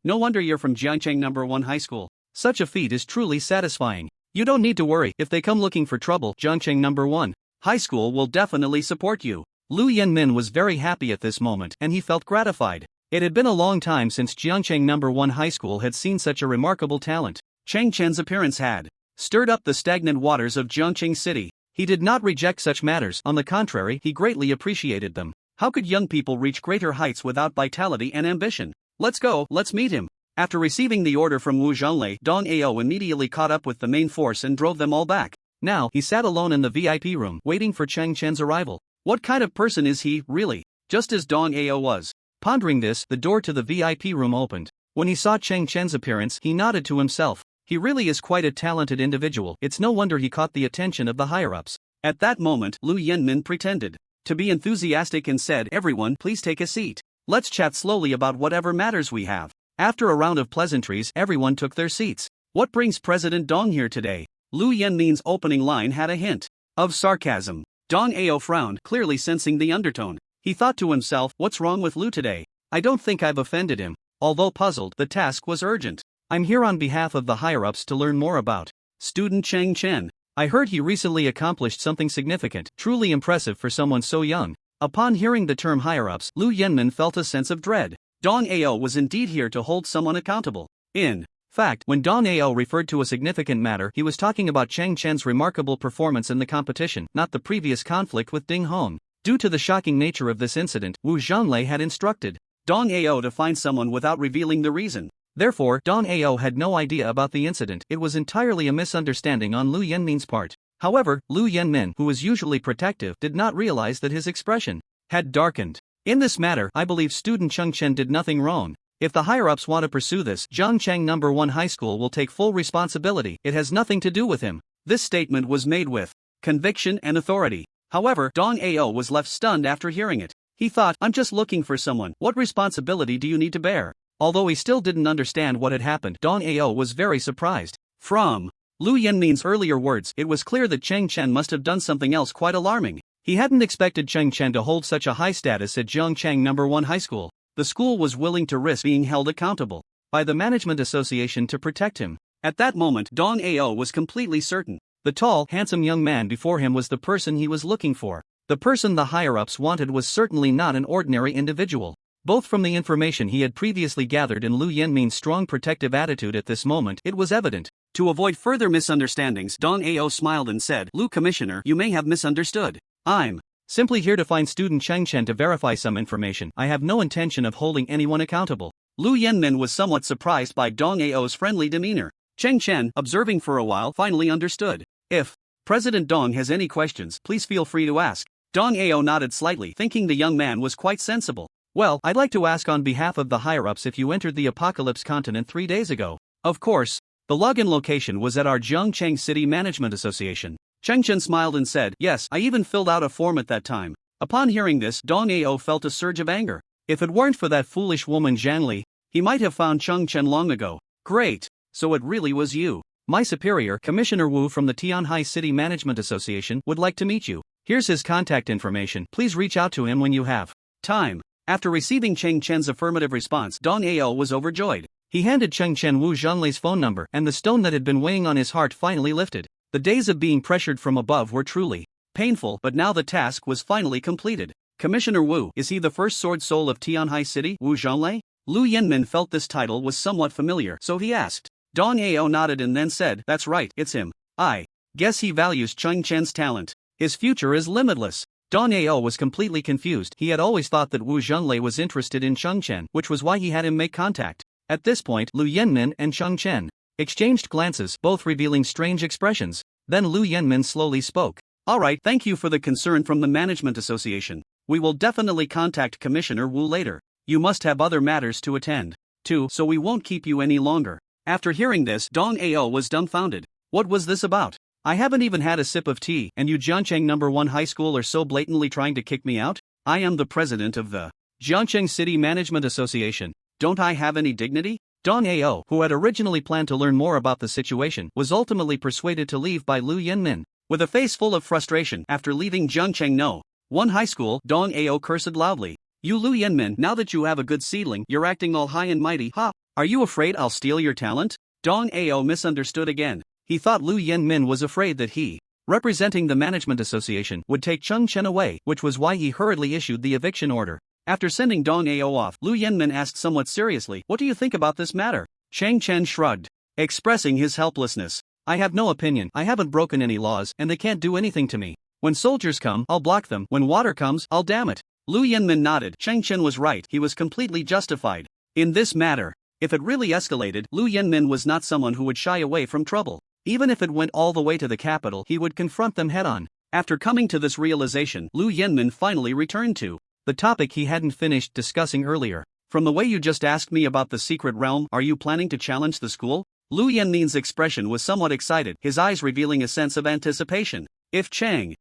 No wonder you're from Jiangcheng No. 1 High School. Such a feat is truly satisfying. You don't need to worry. If they come looking for trouble, Jiangcheng No. 1 High School will definitely support you. Lu Yenmin was very happy at this moment, and he felt gratified. It had been a long time since Jiangcheng No. 1 High School had seen such a remarkable talent. Cheng Chen's appearance had stirred up the stagnant waters of Jiangcheng City. He did not reject such matters. On the contrary, he greatly appreciated them. How could young people reach greater heights without vitality and ambition? Let's go, let's meet him. After receiving the order from Wu Zhonglei, Dong Ao immediately caught up with the main force and drove them all back. Now, he sat alone in the VIP room, waiting for Cheng Chen's arrival. What kind of person is he, really? Just as Dong Ao was pondering this, the door to the VIP room opened. When he saw Cheng Chen's appearance, he nodded to himself. He really is quite a talented individual. It's no wonder he caught the attention of the higher-ups. At that moment, Lu Yenmin pretended to be enthusiastic and said, everyone, please take a seat. Let's chat slowly about whatever matters we have. After a round of pleasantries, everyone took their seats. What brings President Dong here today? Lu Yenmin's opening line had a hint of sarcasm. Dong Ao frowned, clearly sensing the undertone. He thought to himself, what's wrong with Lu today? I don't think I've offended him. Although puzzled, the task was urgent. I'm here on behalf of the higher-ups to learn more about student Cheng Chen. I heard he recently accomplished something significant, truly impressive for someone so young. Upon hearing the term higher-ups, Lu Yenmin felt a sense of dread. Dong Ao was indeed here to hold someone accountable. In fact, when Dong Ao referred to a significant matter, he was talking about Cheng Chen's remarkable performance in the competition, not the previous conflict with Ding Hong. Due to the shocking nature of this incident, Wu Zhonglei had instructed Dong Ao to find someone without revealing the reason. Therefore, Dong Ao had no idea about the incident. It was entirely a misunderstanding on Lu Yenmin's part. However, Lu Yenmin, who was usually protective, did not realize that his expression had darkened. In this matter, I believe student Cheng Chen did nothing wrong. If the higher-ups want to pursue this, Jiangcheng No. 1 High School will take full responsibility. It has nothing to do with him. This statement was made with conviction and authority. However, Dong Ao was left stunned after hearing it. He thought, I'm just looking for someone. What responsibility do you need to bear? Although he still didn't understand what had happened, Dong Ao was very surprised. From Lu Yenmin's earlier words, it was clear that Cheng Chen must have done something else quite alarming. He hadn't expected Cheng Chen to hold such a high status at Jiangcheng No. 1 High School. The school was willing to risk being held accountable by the Management Association to protect him. At that moment, Dong Ao was completely certain. The tall, handsome young man before him was the person he was looking for. The person the higher-ups wanted was certainly not an ordinary individual. Both from the information he had previously gathered and Lu Yenmin's strong protective attitude at this moment, it was evident. To avoid further misunderstandings, Dong Ao smiled and said, Lu Commissioner, you may have misunderstood. I'm simply here to find student Cheng Chen to verify some information. I have no intention of holding anyone accountable. Lu Yenmin was somewhat surprised by Dong Ao's friendly demeanor. Cheng Chen, observing for a while, finally understood. If President Dong has any questions, please feel free to ask. Dong Ao nodded slightly, thinking the young man was quite sensible. Well, I'd like to ask on behalf of the higher-ups if you entered the Apocalypse continent 3 days ago. Of course. The login location was at our Jiangcheng City Management Association. Cheng Chen smiled and said, yes, I even filled out a form at that time. Upon hearing this, Dong Ao felt a surge of anger. If it weren't for that foolish woman Zhang Li, he might have found Cheng Chen long ago. Great. So it really was you. My superior, Commissioner Wu from the Tianhai City Management Association, would like to meet you. Here's his contact information. Please reach out to him when you have time. After receiving Cheng Chen's affirmative response, Dong Ao was overjoyed. He handed Cheng Chen Wu Zhanlei's phone number, and the stone that had been weighing on his heart finally lifted. The days of being pressured from above were truly painful, but now the task was finally completed. Commissioner Wu, is he the first sword soul of Tianhai City, Wu Zhanlei? Lu Yanmin felt this title was somewhat familiar, so he asked. Dong Ao nodded and then said, that's right, it's him. I guess he values Cheng Chen's talent. His future is limitless. Dong Ao was completely confused. He had always thought that Wu Zhanlei was interested in Cheng Chen, which was why he had him make contact. At this point, Lu Yanmin and Cheng Chen exchanged glances, both revealing strange expressions. Then Lu Yanmin slowly spoke. Alright, thank you for the concern from the Management Association. We will definitely contact Commissioner Wu later. You must have other matters to attend to, so we won't keep you any longer. After hearing this, Dong Ao was dumbfounded. What was this about? I haven't even had a sip of tea, and you Jiangcheng No. 1 High School are so blatantly trying to kick me out? I am the president of the Jiangcheng City Management Association. Don't I have any dignity? Dong Ao, who had originally planned to learn more about the situation, was ultimately persuaded to leave by Lu Yanmin. With a face full of frustration after leaving Jiangcheng No. 1 High School, Dong Ao cursed loudly. You Lu Yanmin, now that you have a good seedling, you're acting all high and mighty, ha! Are you afraid I'll steal your talent? Dong Ao misunderstood again. He thought Lu Yanmin was afraid that he, representing the Management Association, would take Cheng Chen away, which was why he hurriedly issued the eviction order. After sending Dong Ao off, Lu Yanmin asked somewhat seriously, what do you think about this matter? Cheng Chen shrugged, expressing his helplessness. I have no opinion, I haven't broken any laws, and they can't do anything to me. When soldiers come, I'll block them, when water comes, I'll dam it. Lu Yanmin nodded. Cheng Chen was right, he was completely justified in this matter. If it really escalated, Lu Yanmin was not someone who would shy away from trouble. Even if it went all the way to the capital, he would confront them head-on. After coming to this realization, Lu Yanmin finally returned to the topic he hadn't finished discussing earlier. From the way you just asked me about the secret realm, are you planning to challenge the school? Lu Yanmin's expression was somewhat excited, his eyes revealing a sense of anticipation. If Chen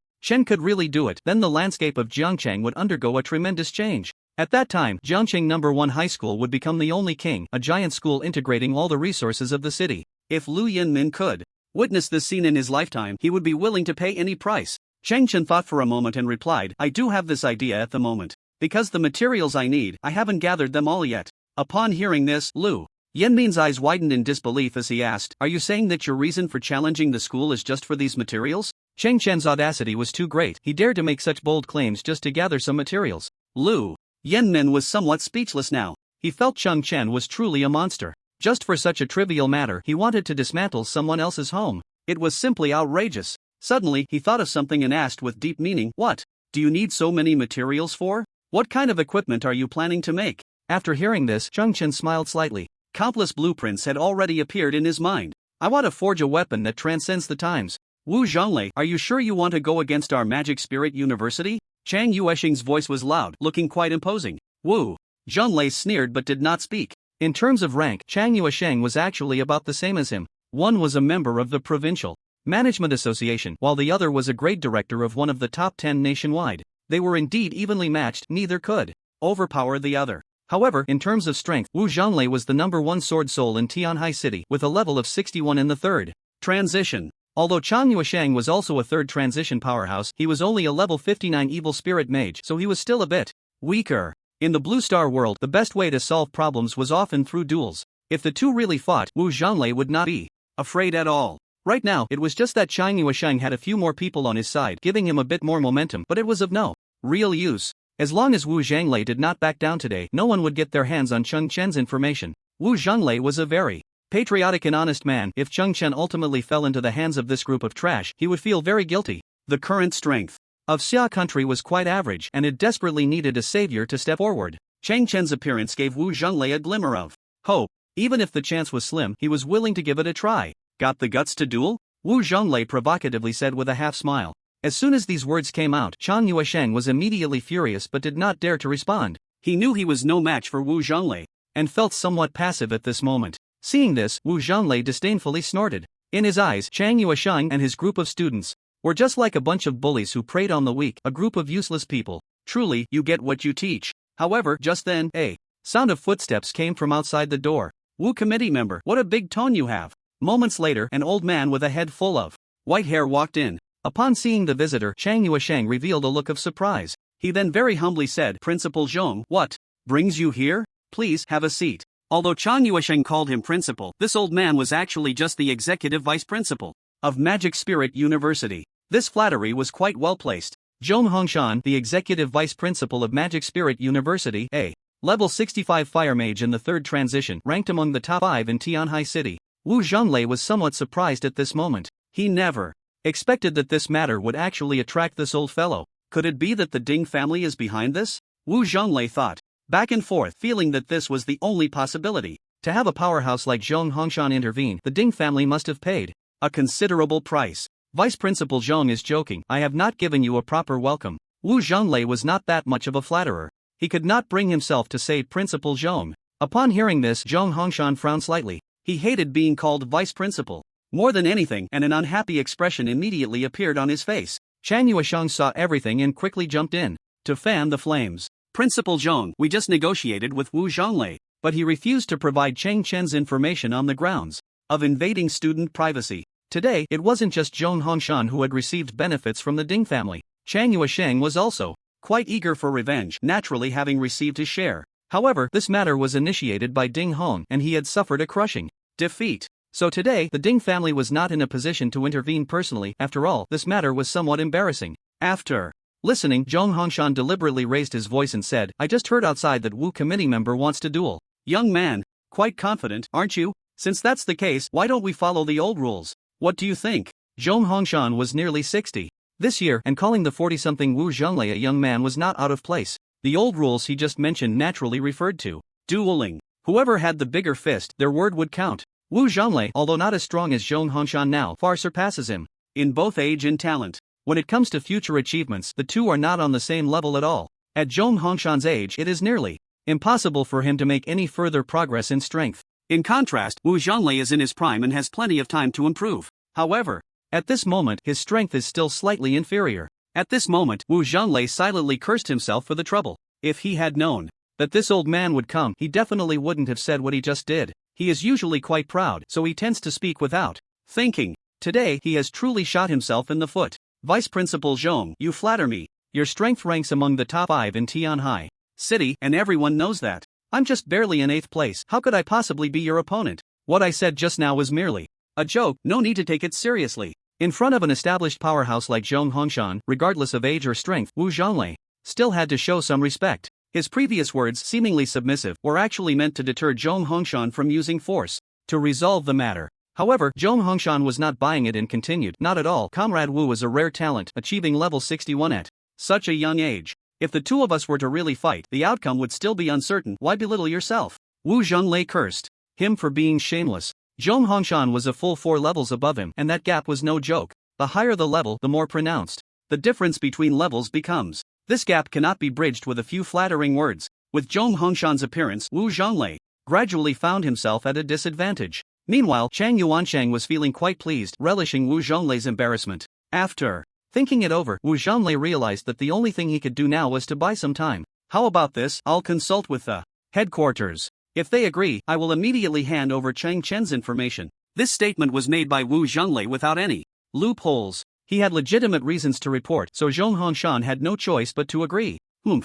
could really do it, then the landscape of Jiangcheng would undergo a tremendous change. At that time, Jiangcheng No. 1 High School would become the only king, a giant school integrating all the resources of the city. If Lu Yanmin could witness this scene in his lifetime, he would be willing to pay any price. Cheng Chen thought for a moment and replied, I do have this idea at the moment. Because the materials I need, I haven't gathered them all yet. Upon hearing this, Lu Yanmin's eyes widened in disbelief as he asked, are you saying that your reason for challenging the school is just for these materials? Cheng Chen's audacity was too great, he dared to make such bold claims just to gather some materials. Lu Yanmin was somewhat speechless now. He felt Cheng Chen was truly a monster. Just for such a trivial matter, he wanted to dismantle someone else's home. It was simply outrageous. Suddenly, he thought of something and asked with deep meaning, what do you need so many materials for? What kind of equipment are you planning to make? After hearing this, Cheng Chen smiled slightly. Countless blueprints had already appeared in his mind. I want to forge a weapon that transcends the times. Wu Zhanlei, are you sure you want to go against our Magic Spirit University? Chang Yuesheng's voice was loud, looking quite imposing. Wu Zhanlei sneered but did not speak. In terms of rank, Chang Yuesheng was actually about the same as him. One was a member of the Provincial Management Association, while the other was a grade director of one of the top 10 nationwide. They were indeed evenly matched, neither could overpower the other. However, in terms of strength, Wu Zhanlei was the number 1 sword soul in Tianhai City, with a level of 61 in the third transition. Although Chang Yuesheng was also a third transition powerhouse, he was only a level 59 evil spirit mage, so he was still a bit weaker. In the Blue Star world, the best way to solve problems was often through duels. If the two really fought, Wu Zhanlei would not be afraid at all. Right now, it was just that Chang Yuesheng had a few more people on his side, giving him a bit more momentum, but it was of no real use. As long as Wu Zhanlei did not back down today, no one would get their hands on Cheng Chen's information. Wu Zhanlei was a very patriotic and honest man. If Cheng Chen ultimately fell into the hands of this group of trash, he would feel very guilty. The current strength of Xia country was quite average, and it desperately needed a savior to step forward. Cheng Chen's appearance gave Wu Zhanlei a glimmer of hope. Even if the chance was slim, he was willing to give it a try. Got the guts to duel? Wu Zhanlei provocatively said with a half-smile. As soon as these words came out, Chang Yuesheng was immediately furious but did not dare to respond. He knew he was no match for Wu Zhanlei, and felt somewhat passive at this moment. Seeing this, Wu Zhanlei disdainfully snorted. In his eyes, Chang Yuesheng and his group of students were just like a bunch of bullies who preyed on the weak, a group of useless people. Truly, you get what you teach. However, just then, a sound of footsteps came from outside the door. Wu committee member, what a big tone you have. Moments later, an old man with a head full of white hair walked in. Upon seeing the visitor, Chang Yuesheng revealed a look of surprise. He then very humbly said, "Principal Zhong, what brings you here? Please have a seat." Although Chang Yuesheng called him principal, this old man was actually just the executive vice principal of Magic Spirit University. This flattery was quite well placed. Zhong Hongshan, the executive vice principal of Magic Spirit University, a level 65 fire mage in the third transition, ranked among the top 5 in Tianhai City. Wu Zhonglei was somewhat surprised at this moment. He never expected that this matter would actually attract this old fellow. Could it be that the Ding family is behind this? Wu Zhonglei thought back and forth, feeling that this was the only possibility. To have a powerhouse like Zhong Hongshan intervene, the Ding family must have paid a considerable price. Vice Principal Zhong is joking. I have not given you a proper welcome. Wu Zhonglei was not that much of a flatterer. He could not bring himself to say Principal Zhong. Upon hearing this, Zhong Hongshan frowned slightly. He hated being called vice principal more than anything, and an unhappy expression immediately appeared on his face. Chang Yuesheng saw everything and quickly jumped in to fan the flames. Principal Zhong, we just negotiated with Wu Zhonglei, but he refused to provide Cheng Chen's information on the grounds of invading student privacy. Today, it wasn't just Zhong Hongshan who had received benefits from the Ding family. Chang Yuesheng was also quite eager for revenge, naturally having received his share. However, this matter was initiated by Ding Hong, and he had suffered a crushing defeat. So today, the Ding family was not in a position to intervene personally. After all, this matter was somewhat embarrassing. After listening, Zhong Hongshan deliberately raised his voice and said, I just heard outside that Wu committee member wants to duel. Young man, quite confident, aren't you? Since that's the case, why don't we follow the old rules? What do you think? Zhong Hongshan was nearly 60 this year, and calling the 40-something Wu Zhonglei a young man was not out of place. The old rules he just mentioned naturally referred to dueling. Whoever had the bigger fist, their word would count. Wu Zhonglei, although not as strong as Zhong Hongshan now, far surpasses him in both age and talent. When it comes to future achievements, the two are not on the same level at all. At Zhong Hongshan's age, it is nearly impossible for him to make any further progress in strength. In contrast, Wu Zhonglei is in his prime and has plenty of time to improve. However, at this moment, his strength is still slightly inferior. At this moment, Wu Zhonglei silently cursed himself for the trouble. If he had known that this old man would come, he definitely wouldn't have said what he just did. He is usually quite proud, so he tends to speak without thinking. Today, he has truly shot himself in the foot. Vice Principal Zhong, you flatter me. Your strength ranks among the top 5 in Tianhai City, and everyone knows that. I'm just barely in 8th place. How could I possibly be your opponent? What I said just now was merely a joke, no need to take it seriously. In front of an established powerhouse like Zhong Hongshan, regardless of age or strength, Wu Zhonglei still had to show some respect. His previous words, seemingly submissive, were actually meant to deter Zhong Hongshan from using force to resolve the matter. However, Zhong Hongshan was not buying it and continued, not at all. Comrade Wu is a rare talent, achieving level 61 at such a young age. If the two of us were to really fight, the outcome would still be uncertain. Why belittle yourself? Wu Zhonglei cursed him for being shameless. Zhong Hongshan was a full 4 levels above him, and that gap was no joke. The higher the level, the more pronounced the difference between levels becomes. This gap cannot be bridged with a few flattering words. With Zhong Hongshan's appearance, Wu Zhonglei gradually found himself at a disadvantage. Meanwhile, Chang Yuansheng was feeling quite pleased, relishing Wu Zhonglei's embarrassment. After thinking it over, Wu Zhonglei realized that the only thing he could do now was to buy some time. How about this? I'll consult with the headquarters. If they agree, I will immediately hand over Cheng Chen's information. This statement was made by Wu Zhonglei without any loopholes. He had legitimate reasons to report, so Zhong Hongshan had no choice but to agree.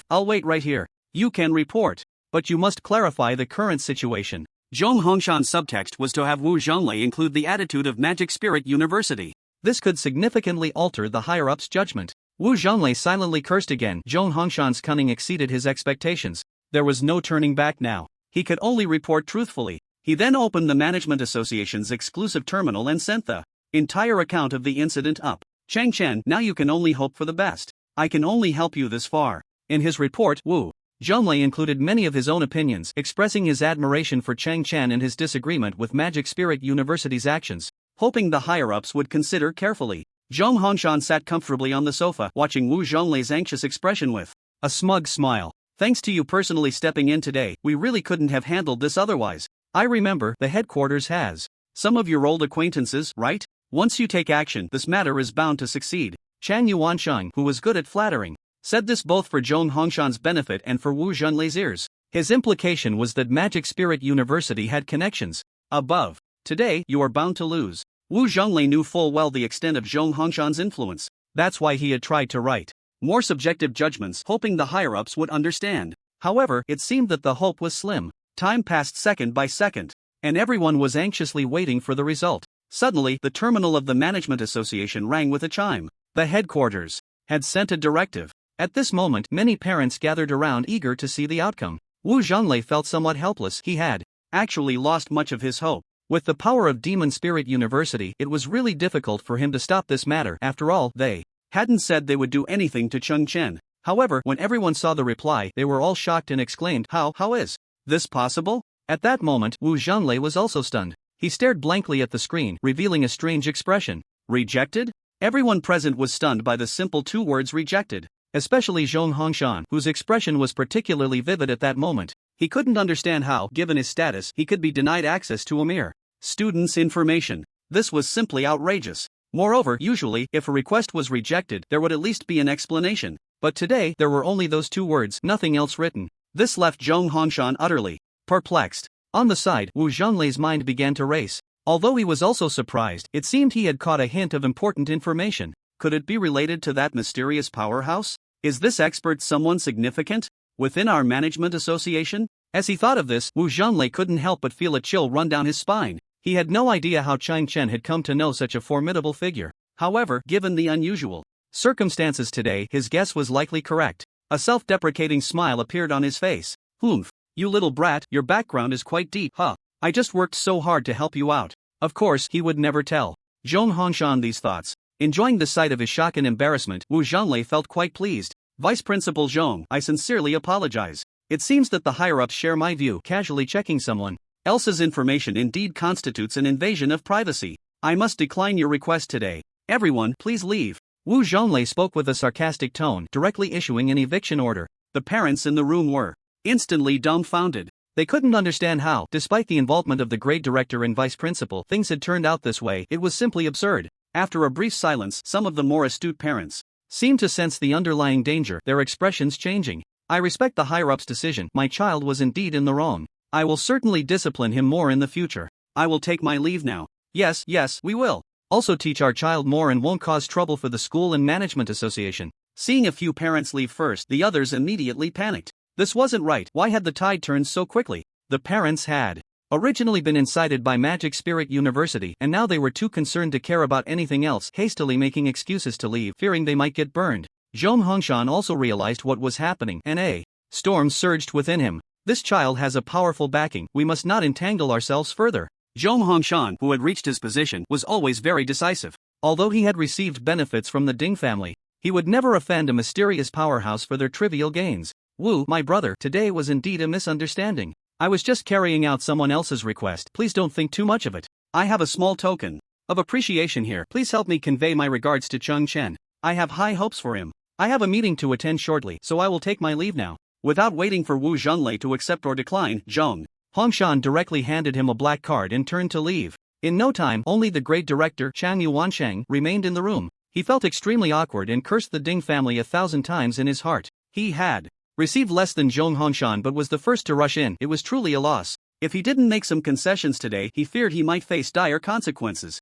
I'll wait right here. You can report, but you must clarify the current situation. Zhong Hongshan's subtext was to have Wu Zhonglei include the attitude of Magic Spirit University. This could significantly alter the higher-ups' judgment. Wu Zhonglei silently cursed again. Zhong Hongshan's cunning exceeded his expectations. There was no turning back now. He could only report truthfully. He then opened the Management Association's exclusive terminal and sent the entire account of the incident up. Cheng Chen, now you can only hope for the best. I can only help you this far. In his report, Wu Zhonglei included many of his own opinions, expressing his admiration for Cheng Chen and his disagreement with Magic Spirit University's actions, hoping the higher-ups would consider carefully. Zhong Hongshan sat comfortably on the sofa, watching Wu Zhonglei's anxious expression with a smug smile. Thanks to you personally stepping in today, we really couldn't have handled this otherwise. I remember, the headquarters has some of your old acquaintances, right? Once you take action, this matter is bound to succeed. Chang Yuansheng, who was good at flattering, said this both for Zhong Hongshan's benefit and for Wu Zhonglei's ears. His implication was that Magic Spirit University had connections above. Today, you are bound to lose. Wu Zhonglei knew full well the extent of Zhong Hongshan's influence. That's why he had tried to write more subjective judgments, hoping the higher-ups would understand. However, it seemed that the hope was slim. Time passed second by second, and everyone was anxiously waiting for the result. Suddenly, the terminal of the Management Association rang with a chime. The headquarters had sent a directive. At this moment, many parents gathered around eager to see the outcome. Wu Zhonglei felt somewhat helpless. He had actually lost much of his hope. With the power of Demon Spirit University, it was really difficult for him to stop this matter. After all, they hadn't said they would do anything to Chen. However, when everyone saw the reply, they were all shocked and exclaimed, How is this possible? At that moment, Wu Zhonglei was also stunned. He stared blankly at the screen, revealing a strange expression. Rejected? Everyone present was stunned by the simple two words rejected. Especially Zhong Hongshan, whose expression was particularly vivid at that moment. He couldn't understand how, given his status, he could be denied access to a mere student's information. This was simply outrageous. Moreover, usually, if a request was rejected, there would at least be an explanation. But today, there were only those two words, nothing else written. This left Zhong Hongshan utterly perplexed. On the side, Wu Zhonglei's mind began to race. Although he was also surprised, it seemed he had caught a hint of important information. Could it be related to that mysterious powerhouse? Is this expert someone significant within our management association? As he thought of this, Wu Zhonglei couldn't help but feel a chill run down his spine. He had no idea how Chen had come to know such a formidable figure. However, given the unusual circumstances today, his guess was likely correct. A self-deprecating smile appeared on his face. Humph, you little brat, your background is quite deep, huh? I just worked so hard to help you out. Of course, he would never tell Zhong Hongshan these thoughts. Enjoying the sight of his shock and embarrassment, Wu Zhonglei felt quite pleased. Vice Principal Zhong, I sincerely apologize. It seems that the higher-ups share my view. Casually checking someone else's information indeed constitutes an invasion of privacy. I must decline your request today. Everyone, please leave. Wu Zhonglei spoke with a sarcastic tone, directly issuing an eviction order. The parents in the room were instantly dumbfounded. They couldn't understand how, despite the involvement of the grade director and vice principal, things had turned out this way. It was simply absurd. After a brief silence, some of the more astute parents seemed to sense the underlying danger, their expressions changing. I respect the higher-ups' decision. My child was indeed in the wrong. I will certainly discipline him more in the future. I will take my leave now. Yes, we will. Also teach our child more and won't cause trouble for the school and management association. Seeing a few parents leave first, the others immediately panicked. This wasn't right. Why had the tide turned so quickly? The parents had originally been incited by Magic Spirit University, and now they were too concerned to care about anything else, hastily making excuses to leave, fearing they might get burned. Zhong Hongshan also realized what was happening, and a storm surged within him. This child has a powerful backing. We must not entangle ourselves further. Zhong Hongshan, who had reached his position, was always very decisive. Although he had received benefits from the Ding family, he would never offend a mysterious powerhouse for their trivial gains. Wu, my brother, today was indeed a misunderstanding. I was just carrying out someone else's request. Please don't think too much of it. I have a small token of appreciation here. Please help me convey my regards to Chen. I have high hopes for him. I have a meeting to attend shortly, so I will take my leave now. Without waiting for Wu Zhonglei to accept or decline, Zhong Hongshan directly handed him a black card and turned to leave. In no time, only the great director, Chang Yuansheng, remained in the room. He felt extremely awkward and cursed the Ding family 1,000 times in his heart. He had received less than Zhong Hongshan but was the first to rush in. It was truly a loss. If he didn't make some concessions today, he feared he might face dire consequences.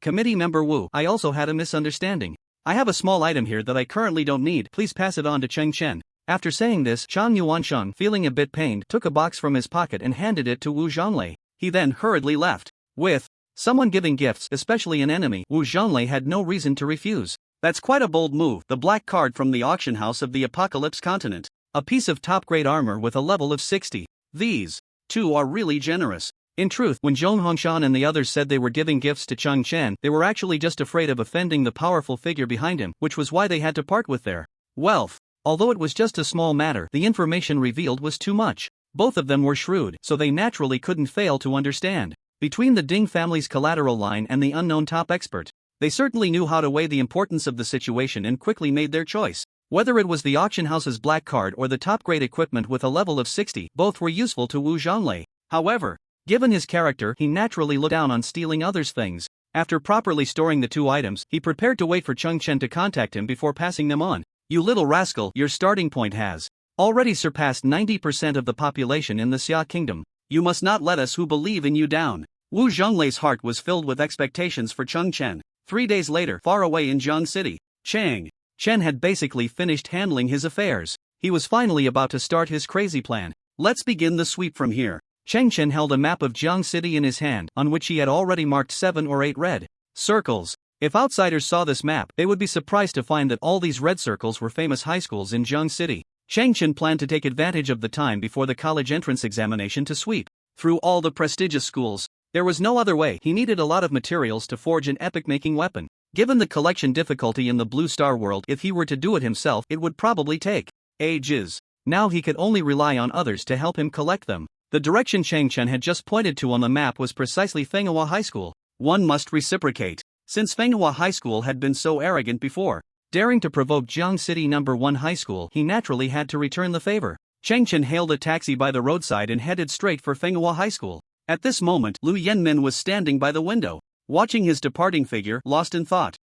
Committee member Wu, I also had a misunderstanding. I have a small item here that I currently don't need. Please pass it on to Chen. After saying this, Chang Yuansheng, feeling a bit pained, took a box from his pocket and handed it to Wu Zhonglei. He then hurriedly left. With someone giving gifts, especially an enemy, Wu Zhonglei had no reason to refuse. That's quite a bold move. The black card from the auction house of the Apocalypse continent. A piece of top-grade armor with a level of 60. These two are really generous. In truth, when Zhong Hongshan and the others said they were giving gifts to Chen, they were actually just afraid of offending the powerful figure behind him, which was why they had to part with their wealth. Although it was just a small matter, the information revealed was too much. Both of them were shrewd, so they naturally couldn't fail to understand. Between the Ding family's collateral line and the unknown top expert, they certainly knew how to weigh the importance of the situation and quickly made their choice. Whether it was the auction house's black card or the top-grade equipment with a level of 60, both were useful to Wu Zhonglei. However, given his character, he naturally looked down on stealing others' things. After properly storing the two items, he prepared to wait for Chen to contact him before passing them on. You little rascal, your starting point has already surpassed 90% of the population in the Xia Kingdom. You must not let us who believe in you down. Wu Zhonglei's heart was filled with expectations for Chen. 3 days later, far away in Jiang City, Chen had basically finished handling his affairs. He was finally about to start his crazy plan. Let's begin the sweep from here. Chen held a map of Jiang City in his hand, on which he had already marked 7 or 8 red circles. If outsiders saw this map, they would be surprised to find that all these red circles were famous high schools in Jiang City. Chen planned to take advantage of the time before the college entrance examination to sweep through all the prestigious schools. There was no other way. He needed a lot of materials to forge an epic-making weapon. Given the collection difficulty in the Blue Star world, if he were to do it himself, it would probably take ages. Now he could only rely on others to help him collect them. The direction Chen had just pointed to on the map was precisely Fenghua High School. One must reciprocate. Since Fenghua High School had been so arrogant before, daring to provoke Jiang City No. 1 High School, he naturally had to return the favor. Chen hailed a taxi by the roadside and headed straight for Fenghua High School. At this moment, Lu Yanmin was standing by the window, watching his departing figure, lost in thought.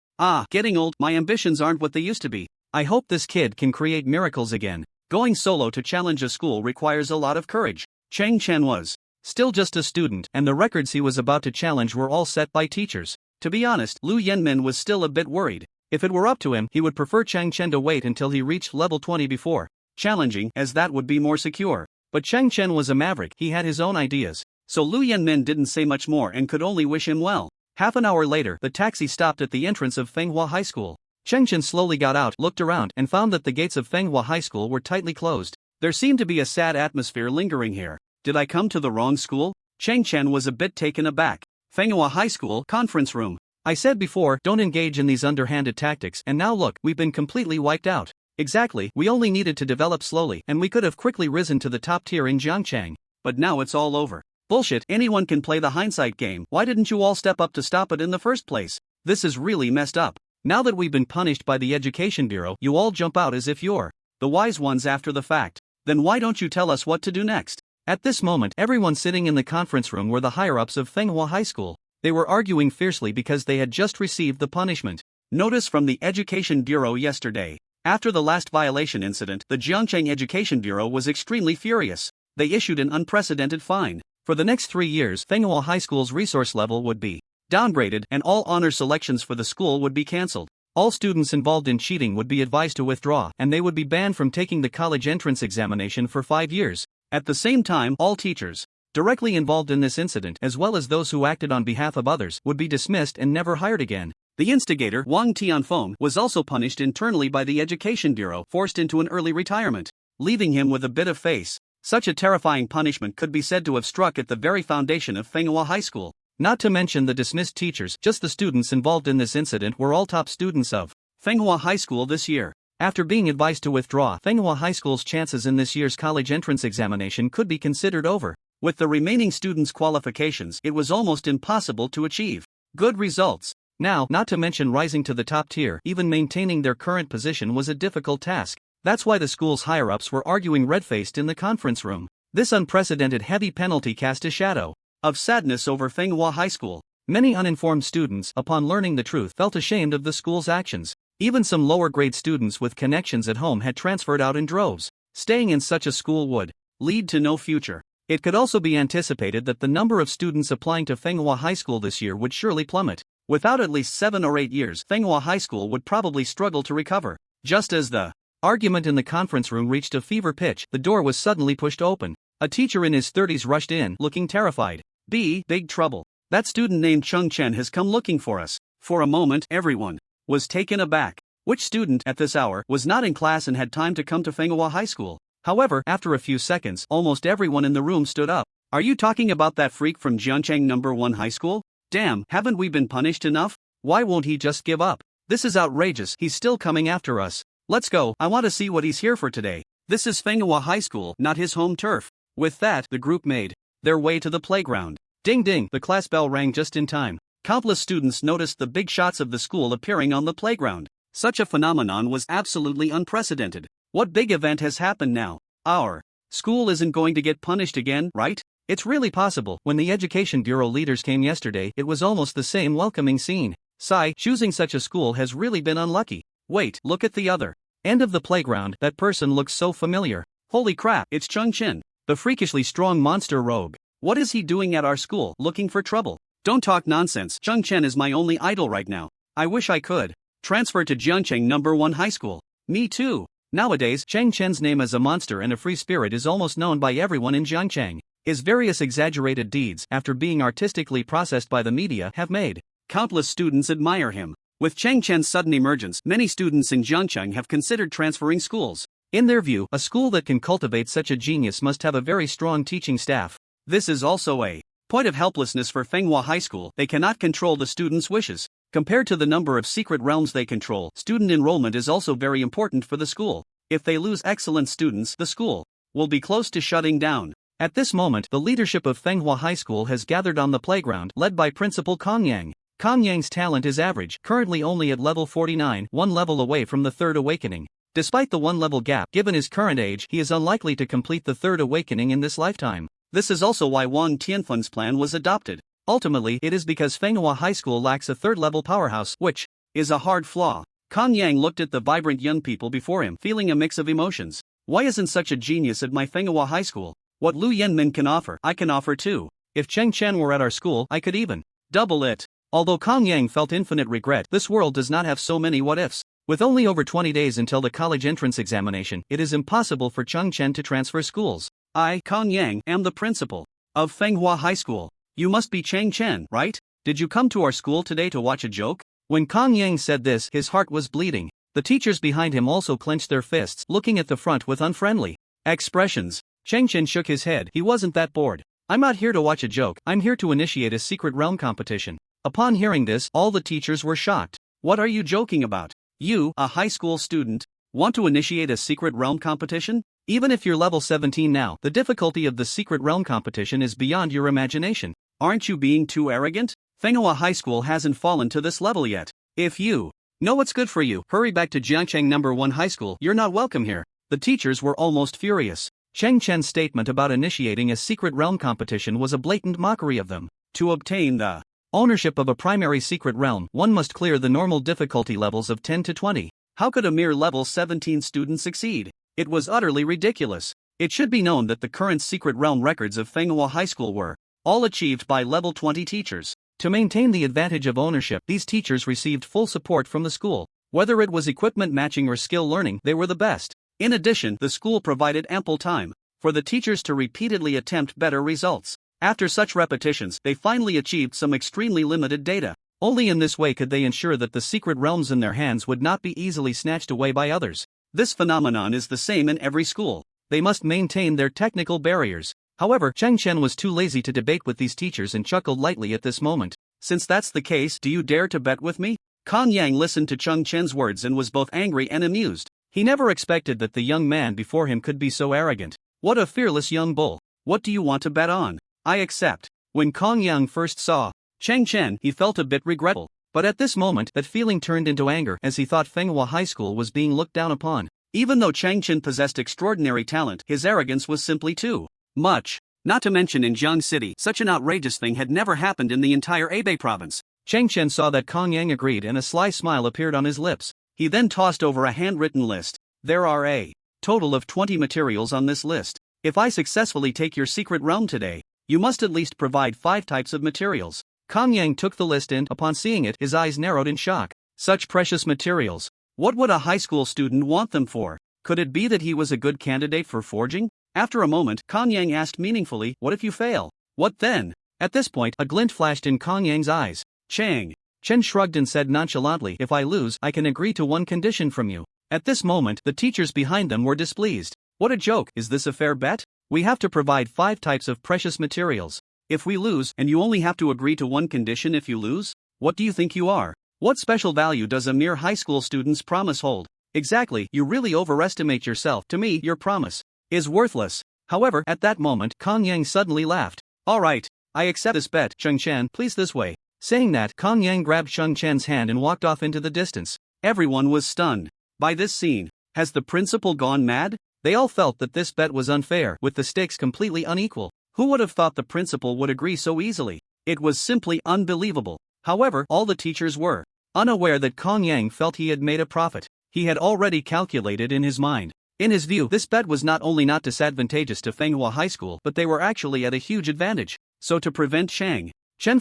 Getting old, my ambitions aren't what they used to be. I hope this kid can create miracles again. Going solo to challenge a school requires a lot of courage. Chen was still just a student, and the records he was about to challenge were all set by teachers. To be honest, Lu Yanmin was still a bit worried. If it were up to him, he would prefer Chen to wait until he reached level 20 before challenging, as that would be more secure. But Chen was a maverick. He had his own ideas. So Lu Yanmin didn't say much more and could only wish him well. Half an hour later, the taxi stopped at the entrance of Fenghua High School. Chen slowly got out, looked around, and found that the gates of Fenghua High School were tightly closed. There seemed to be a sad atmosphere lingering here. Did I come to the wrong school? Chen was a bit taken aback. Fenghua High School, conference room. I said before, don't engage in these underhanded tactics, and now look, we've been completely wiped out. Exactly, we only needed to develop slowly, and we could have quickly risen to the top tier in Jiangchang. But now it's all over. Bullshit, anyone can play the hindsight game. Why didn't you all step up to stop it in the first place? This is really messed up. Now that we've been punished by the Education Bureau, you all jump out as if you're the wise ones after the fact. Then why don't you tell us what to do next? At this moment, everyone sitting in the conference room were the higher-ups of Fenghua High School. They were arguing fiercely because they had just received the punishment notice from the Education Bureau yesterday. After the last violation incident, the Jiangcheng Education Bureau was extremely furious. They issued an unprecedented fine. For the next 3 years, Fenghua High School's resource level would be downgraded, and all honor selections for the school would be cancelled. All students involved in cheating would be advised to withdraw, and they would be banned from taking the college entrance examination for 5 years. At the same time, all teachers directly involved in this incident, as well as those who acted on behalf of others, would be dismissed and never hired again. The instigator, Wang Tianfeng, was also punished internally by the Education Bureau, forced into an early retirement, leaving him with a bit of face. Such a terrifying punishment could be said to have struck at the very foundation of Fenghua High School. Not to mention the dismissed teachers, just the students involved in this incident were all top students of Fenghua High School this year. After being advised to withdraw, Fenghua High School's chances in this year's college entrance examination could be considered over. With the remaining students' qualifications, it was almost impossible to achieve good results. Now, not to mention rising to the top tier, even maintaining their current position was a difficult task. That's why the school's higher-ups were arguing red-faced in the conference room. This unprecedented heavy penalty cast a shadow of sadness over Fenghua High School. Many uninformed students, upon learning the truth, felt ashamed of the school's actions. Even some lower-grade students with connections at home had transferred out in droves. Staying in such a school would lead to no future. It could also be anticipated that the number of students applying to Fenghua High School this year would surely plummet. Without at least 7 or 8 years, Fenghua High School would probably struggle to recover. Just as the argument in the conference room reached a fever pitch, the door was suddenly pushed open. A teacher in his 30s rushed in, looking terrified. Big trouble. That student named Chen has come looking for us. For a moment, everyone was taken aback. Which student, at this hour, was not in class and had time to come to Fenghua High School? However, after a few seconds, almost everyone in the room stood up. Are you talking about that freak from Jiangcheng No. 1 High School? Damn, haven't we been punished enough? Why won't he just give up? This is outrageous, he's still coming after us. Let's go, I want to see what he's here for today. This is Fenghua High School, not his home turf. With that, the group made their way to the playground. Ding ding, the class bell rang just in time. Countless students noticed the big shots of the school appearing on the playground. Such a phenomenon was absolutely unprecedented. What big event has happened now? Our school isn't going to get punished again, right? It's really possible. When the Education Bureau leaders came yesterday, it was almost the same welcoming scene. Sigh, choosing such a school has really been unlucky. Wait, look at the other end of the playground. That person looks so familiar. Holy crap, it's Chen, the freakishly strong monster rogue. What is he doing at our school, looking for trouble? Don't talk nonsense. Chen is my only idol right now. I wish I could transfer to Jiangcheng #1 high school. Me too. Nowadays, Chen's name as a monster and a free spirit is almost known by everyone in Jiangcheng. His various exaggerated deeds, after being artistically processed by the media, have made countless students admire him. With Chen's sudden emergence, many students in Jiangcheng have considered transferring schools. In their view, a school that can cultivate such a genius must have a very strong teaching staff. This is also a point of helplessness for Fenghua High School. They cannot control the students' wishes. Compared to the number of secret realms they control, student enrollment is also very important for the school. If they lose excellent students, the school will be close to shutting down. At this moment, the leadership of Fenghua High School has gathered on the playground, led by Principal Kong Yang. Kong Yang's talent is average, currently only at level 49, one level away from the Third Awakening. Despite the one-level gap, given his current age, he is unlikely to complete the Third Awakening in this lifetime. This is also why Wang Tianfun's plan was adopted. Ultimately, it is because Fenghua High School lacks a third-level powerhouse, which is a hard flaw. Kong Yang looked at the vibrant young people before him, feeling a mix of emotions. Why isn't such a genius at my Fenghua High School? What Lu Yanmin can offer, I can offer too. If Chen were at our school, I could even double it. Although Kong Yang felt infinite regret, this world does not have so many what-ifs. With only over 20 days until the college entrance examination, it is impossible for Chen to transfer schools. I, Kong Yang, am the principal of Fenghua High School. You must be Chen, right? Did you come to our school today to watch a joke? When Kong Yang said this, his heart was bleeding. The teachers behind him also clenched their fists, looking at the front with unfriendly expressions. Chen shook his head. He wasn't that bored. I'm not here to watch a joke, I'm here to initiate a secret realm competition. Upon hearing this, all the teachers were shocked. What are you joking about? You, a high school student, want to initiate a secret realm competition? Even if you're level 17 now, the difficulty of the secret realm competition is beyond your imagination. Aren't you being too arrogant? Fenghua High School hasn't fallen to this level yet. If you know what's good for you, hurry back to Jiangcheng #1 High School. You're not welcome here. The teachers were almost furious. Chen's statement about initiating a secret realm competition was a blatant mockery of them. To obtain the ownership of a primary secret realm, one must clear the normal difficulty levels of 10 to 20. How could a mere level 17 student succeed? It was utterly ridiculous. It should be known that the current secret realm records of Fenghua High School were all achieved by level 20 teachers. To maintain the advantage of ownership, these teachers received full support from the school. Whether it was equipment matching or skill learning, they were the best. In addition, the school provided ample time for the teachers to repeatedly attempt better results. After such repetitions, they finally achieved some extremely limited data. Only in this way could they ensure that the secret realms in their hands would not be easily snatched away by others. This phenomenon is the same in every school. They must maintain their technical barriers. However, Chen was too lazy to debate with these teachers and chuckled lightly at this moment. Since that's the case, do you dare to bet with me? Kong Yang listened to Chen's words and was both angry and amused. He never expected that the young man before him could be so arrogant. What a fearless young bull. What do you want to bet on? I accept. When Kong Yang first saw Chen, he felt a bit regretful. But at this moment, that feeling turned into anger as he thought Fenghua High School was being looked down upon. Even though Chen possessed extraordinary talent, his arrogance was simply too much. Not to mention in Jiang City, such an outrageous thing had never happened in the entire Hebei province. Chen saw that Kong Yang agreed and a sly smile appeared on his lips. He then tossed over a handwritten list. There are a total of 20 materials on this list. If I successfully take your secret realm today, you must at least provide 5 types of materials. Kong Yang took the list and, upon seeing it, his eyes narrowed in shock. Such precious materials. What would a high school student want them for? Could it be that he was a good candidate for forging? After a moment, Kong Yang asked meaningfully, what if you fail? What then? At this point, a glint flashed in Kong Yang's eyes. Chen shrugged and said nonchalantly, if I lose, I can agree to one condition from you. At this moment, the teachers behind them were displeased. What a joke, is this a fair bet? We have to provide 5 types of precious materials. If we lose, and you only have to agree to one condition if you lose? What do you think you are? What special value does a mere high school student's promise hold? Exactly, you really overestimate yourself. To me, your promise is worthless. However, at that moment, Kong Yang suddenly laughed. Alright, I accept this bet, Chen, please this way. Saying that, Kong Yang grabbed Chen's hand and walked off into the distance. Everyone was stunned by this scene. Has the principal gone mad? They all felt that this bet was unfair, with the stakes completely unequal. Who would have thought the principal would agree so easily? It was simply unbelievable. However, all the teachers were unaware that Kong Yang felt he had made a profit. He had already calculated in his mind In his view, this bet was not only not disadvantageous to Fenghua High School, but they were actually at a huge advantage. So to prevent Chen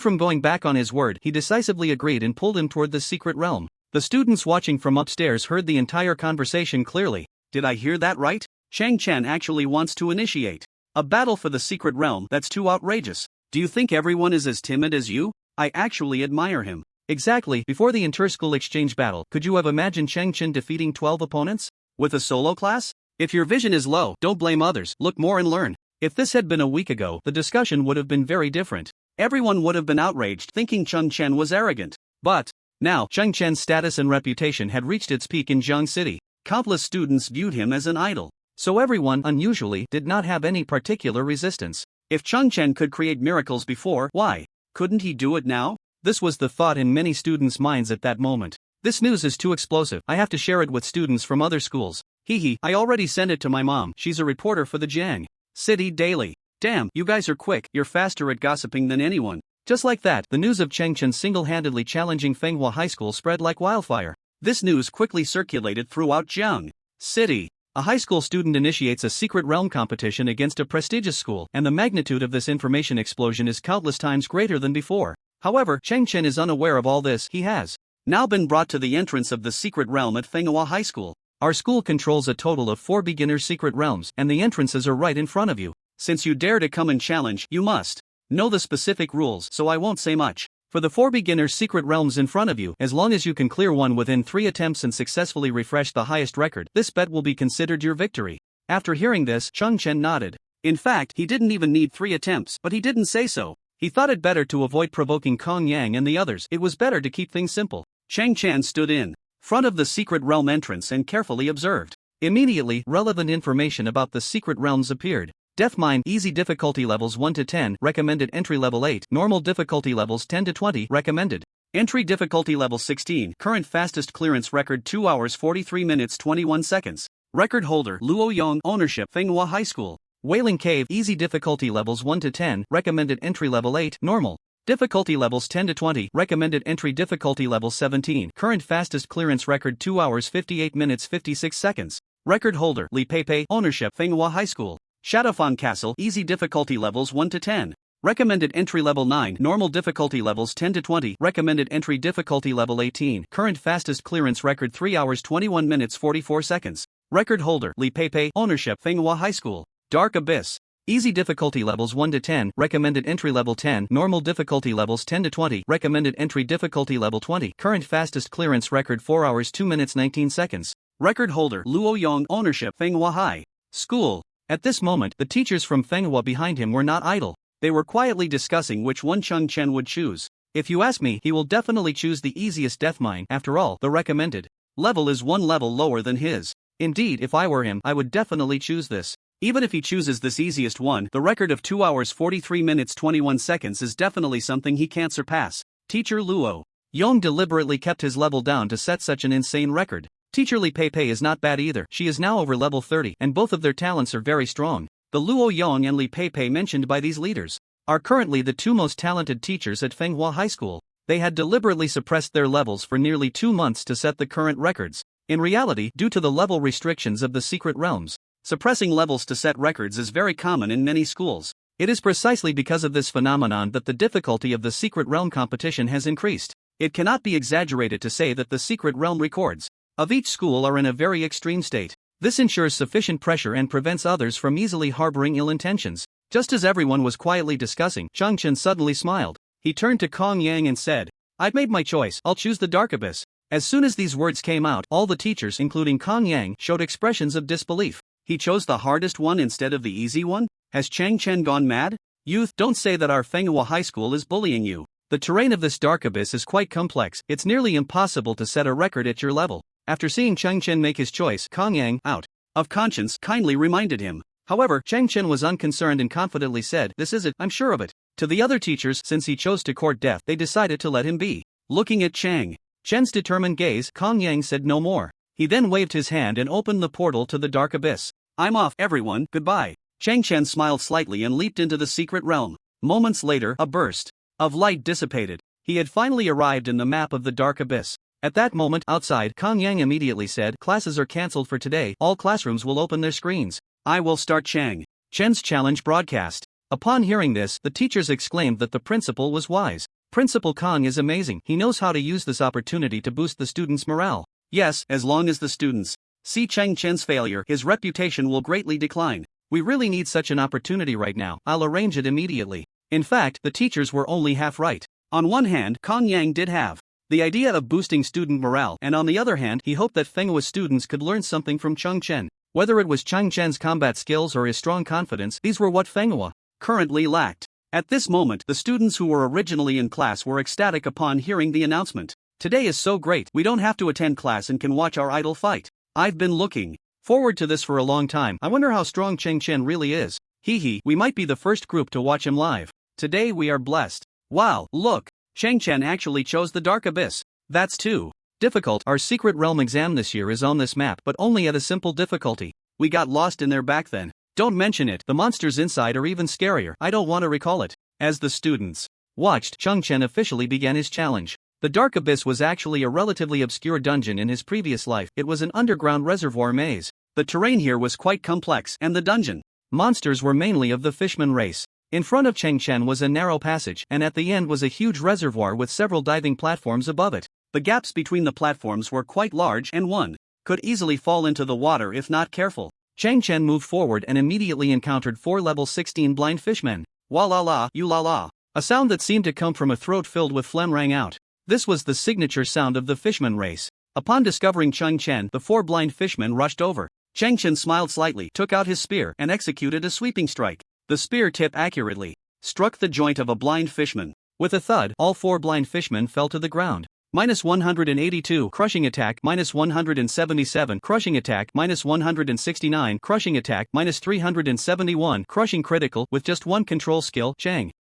from going back on his word, he decisively agreed and pulled him toward the secret realm. The students watching from upstairs heard the entire conversation clearly. Did I hear that right? Chen actually wants to initiate a battle for the secret realm? That's too outrageous. Do you think everyone is as timid as you? I actually admire him. Exactly, before the inter-school exchange battle, could you have imagined Chen defeating 12 opponents? With a solo class? If your vision is low, don't blame others, look more and learn. If this had been a week ago, the discussion would have been very different. Everyone would have been outraged, thinking Chen was arrogant. But now, Chen's status and reputation had reached its peak in Jiang City. Countless students viewed him as an idol. So everyone, unusually, did not have any particular resistance. If Chen could create miracles before, why couldn't he do it now? This was the thought in many students' minds at that moment. This news is too explosive, I have to share it with students from other schools. I already sent it to my mom, she's a reporter for the Jiang City Daily. Damn, you guys are quick, you're faster at gossiping than anyone. Just like that, the news of Chen single-handedly challenging Fenghua High School spread like wildfire. This news quickly circulated throughout Jiang City. A high school student initiates a secret realm competition against a prestigious school, and the magnitude of this information explosion is countless times greater than before. However, Chen is unaware of all this. He has now been brought to the entrance of the secret realm at Fenghua High School. Our school controls a total of 4 beginner secret realms, and the entrances are right in front of you. Since you dare to come and challenge, you must know the specific rules, so I won't say much. For the 4 beginner secret realms in front of you, as long as you can clear one within 3 attempts and successfully refresh the highest record, this bet will be considered your victory. After hearing this, Chen nodded. In fact, he didn't even need 3 attempts, but he didn't say so. He thought it better to avoid provoking Kong Yang and the others. It was better to keep things simple. Chen stood in front of the secret realm entrance and carefully observed. Immediately, relevant information about the secret realms appeared. Death Mine, easy difficulty levels 1 to 10, recommended entry level 8, normal difficulty levels 10 to 20, recommended. Entry difficulty level 16, current fastest clearance record 2 hours 43 minutes 21 seconds. Record holder, Luo Yong, ownership, Fenghua High School. Wailing Cave, easy difficulty levels 1 to 10, recommended entry level 8, normal. Difficulty levels 10 to 20, recommended entry difficulty level 17, current fastest clearance record 2 hours 58 minutes 56 seconds. Record holder, Li Pei, ownership, Fenghua High School. Shadowfan Castle, easy difficulty levels 1 to 10. Recommended entry level 9, normal difficulty levels 10 to 20, recommended entry difficulty level 18, current fastest clearance record 3 hours 21 minutes 44 seconds. Record holder, Li Pei, ownership, Fenghua High School. Dark Abyss. Easy difficulty levels 1 to 10, recommended entry level 10, normal difficulty levels 10 to 20, recommended entry difficulty level 20, current fastest clearance record 4 hours 2 minutes 19 seconds. Record holder, Luo Yong, ownership, Fenghua High School. At this moment, the teachers from Fenghua behind him were not idle. They were quietly discussing which one Chen would choose. If you ask me, he will definitely choose the easiest death mine. After all, the recommended level is 1 level lower than his. Indeed, if I were him, I would definitely choose this. Even if he chooses this easiest one, the record of 2 hours 43 minutes 21 seconds is definitely something he can't surpass. Teacher Luo Yong deliberately kept his level down to set such an insane record. Teacher Li Pei is not bad either. She is now over level 30, and both of their talents are very strong. The Luo Yong and Li Pei mentioned by these leaders are currently the 2 most talented teachers at Fenghua High School. They had deliberately suppressed their levels for nearly 2 months to set the current records. In reality, due to the level restrictions of the secret realms, suppressing levels to set records is very common in many schools. It is precisely because of this phenomenon that the difficulty of the secret realm competition has increased. It cannot be exaggerated to say that the secret realm records of each school are in a very extreme state. This ensures sufficient pressure and prevents others from easily harboring ill intentions. Just as everyone was quietly discussing, Chen suddenly smiled. He turned to Kong Yang and said, "I've made my choice, I'll choose the Dark Abyss." As soon as these words came out, all the teachers including Kong Yang showed expressions of disbelief. He chose the hardest one instead of the easy one? Has Chen gone mad? Youth, don't say that our Fenghua High School is bullying you. The terrain of this Dark Abyss is quite complex. It's nearly impossible to set a record at your level. After seeing Chen make his choice, Kong Yang, out of conscience, kindly reminded him. However, Chen was unconcerned and confidently said, "This is it, I'm sure of it." To the other teachers, since he chose to court death, they decided to let him be. Looking at Chen's determined gaze, Kong Yang said no more. He then waved his hand and opened the portal to the Dark Abyss. "I'm off, everyone, goodbye." Chen smiled slightly and leaped into the secret realm. Moments later, a burst of light dissipated. He had finally arrived in the map of the Dark Abyss. At that moment, outside, Kong Yang immediately said, "Classes are cancelled for today, all classrooms will open their screens. I will start Chen's challenge broadcast." Upon hearing this, the teachers exclaimed that the principal was wise. Principal Kong is amazing, he knows how to use this opportunity to boost the students' morale. Yes, as long as the students see Chen's failure, his reputation will greatly decline. We really need such an opportunity right now, I'll arrange it immediately. In fact, the teachers were only half right. On one hand, Kong Yang did have the idea of boosting student morale, and on the other hand, he hoped that Fenghua's students could learn something from Chen. Whether it was Chen's combat skills or his strong confidence, these were what Fenghua currently lacked. At this moment, the students who were originally in class were ecstatic upon hearing the announcement. "Today is so great, we don't have to attend class and can watch our idol fight. I've been looking forward to this for a long time. I wonder how strong Chen really is. Hee, we might be the first group to watch him live. Today we are blessed. Wow, look, Chen actually chose the Dark Abyss. That's too difficult. Our secret realm exam this year is on this map, but only at a simple difficulty. We got lost in there back then. Don't mention it, the monsters inside are even scarier. I don't want to recall it." As the students watched, Chen officially began his challenge. The Dark Abyss was actually a relatively obscure dungeon in his previous life. It was an underground reservoir maze. The terrain here was quite complex, and the dungeon monsters were mainly of the fishman race. In front of Chen was a narrow passage, and at the end was a huge reservoir with several diving platforms above it. The gaps between the platforms were quite large, and one could easily fall into the water if not careful. Chen moved forward and immediately encountered 4 level 16 blind fishmen. Wa la la, you la la. A sound that seemed to come from a throat filled with phlegm rang out. This was the signature sound of the fishman race. Upon discovering Chen, the 4 blind fishmen rushed over. Chen smiled slightly, took out his spear, and executed a sweeping strike. The spear tip accurately struck the joint of a blind fishman. With a thud, all 4 blind fishmen fell to the ground. -182 crushing attack, -177 crushing attack, -169 crushing attack, -371 crushing critical. With just one control skill, Chen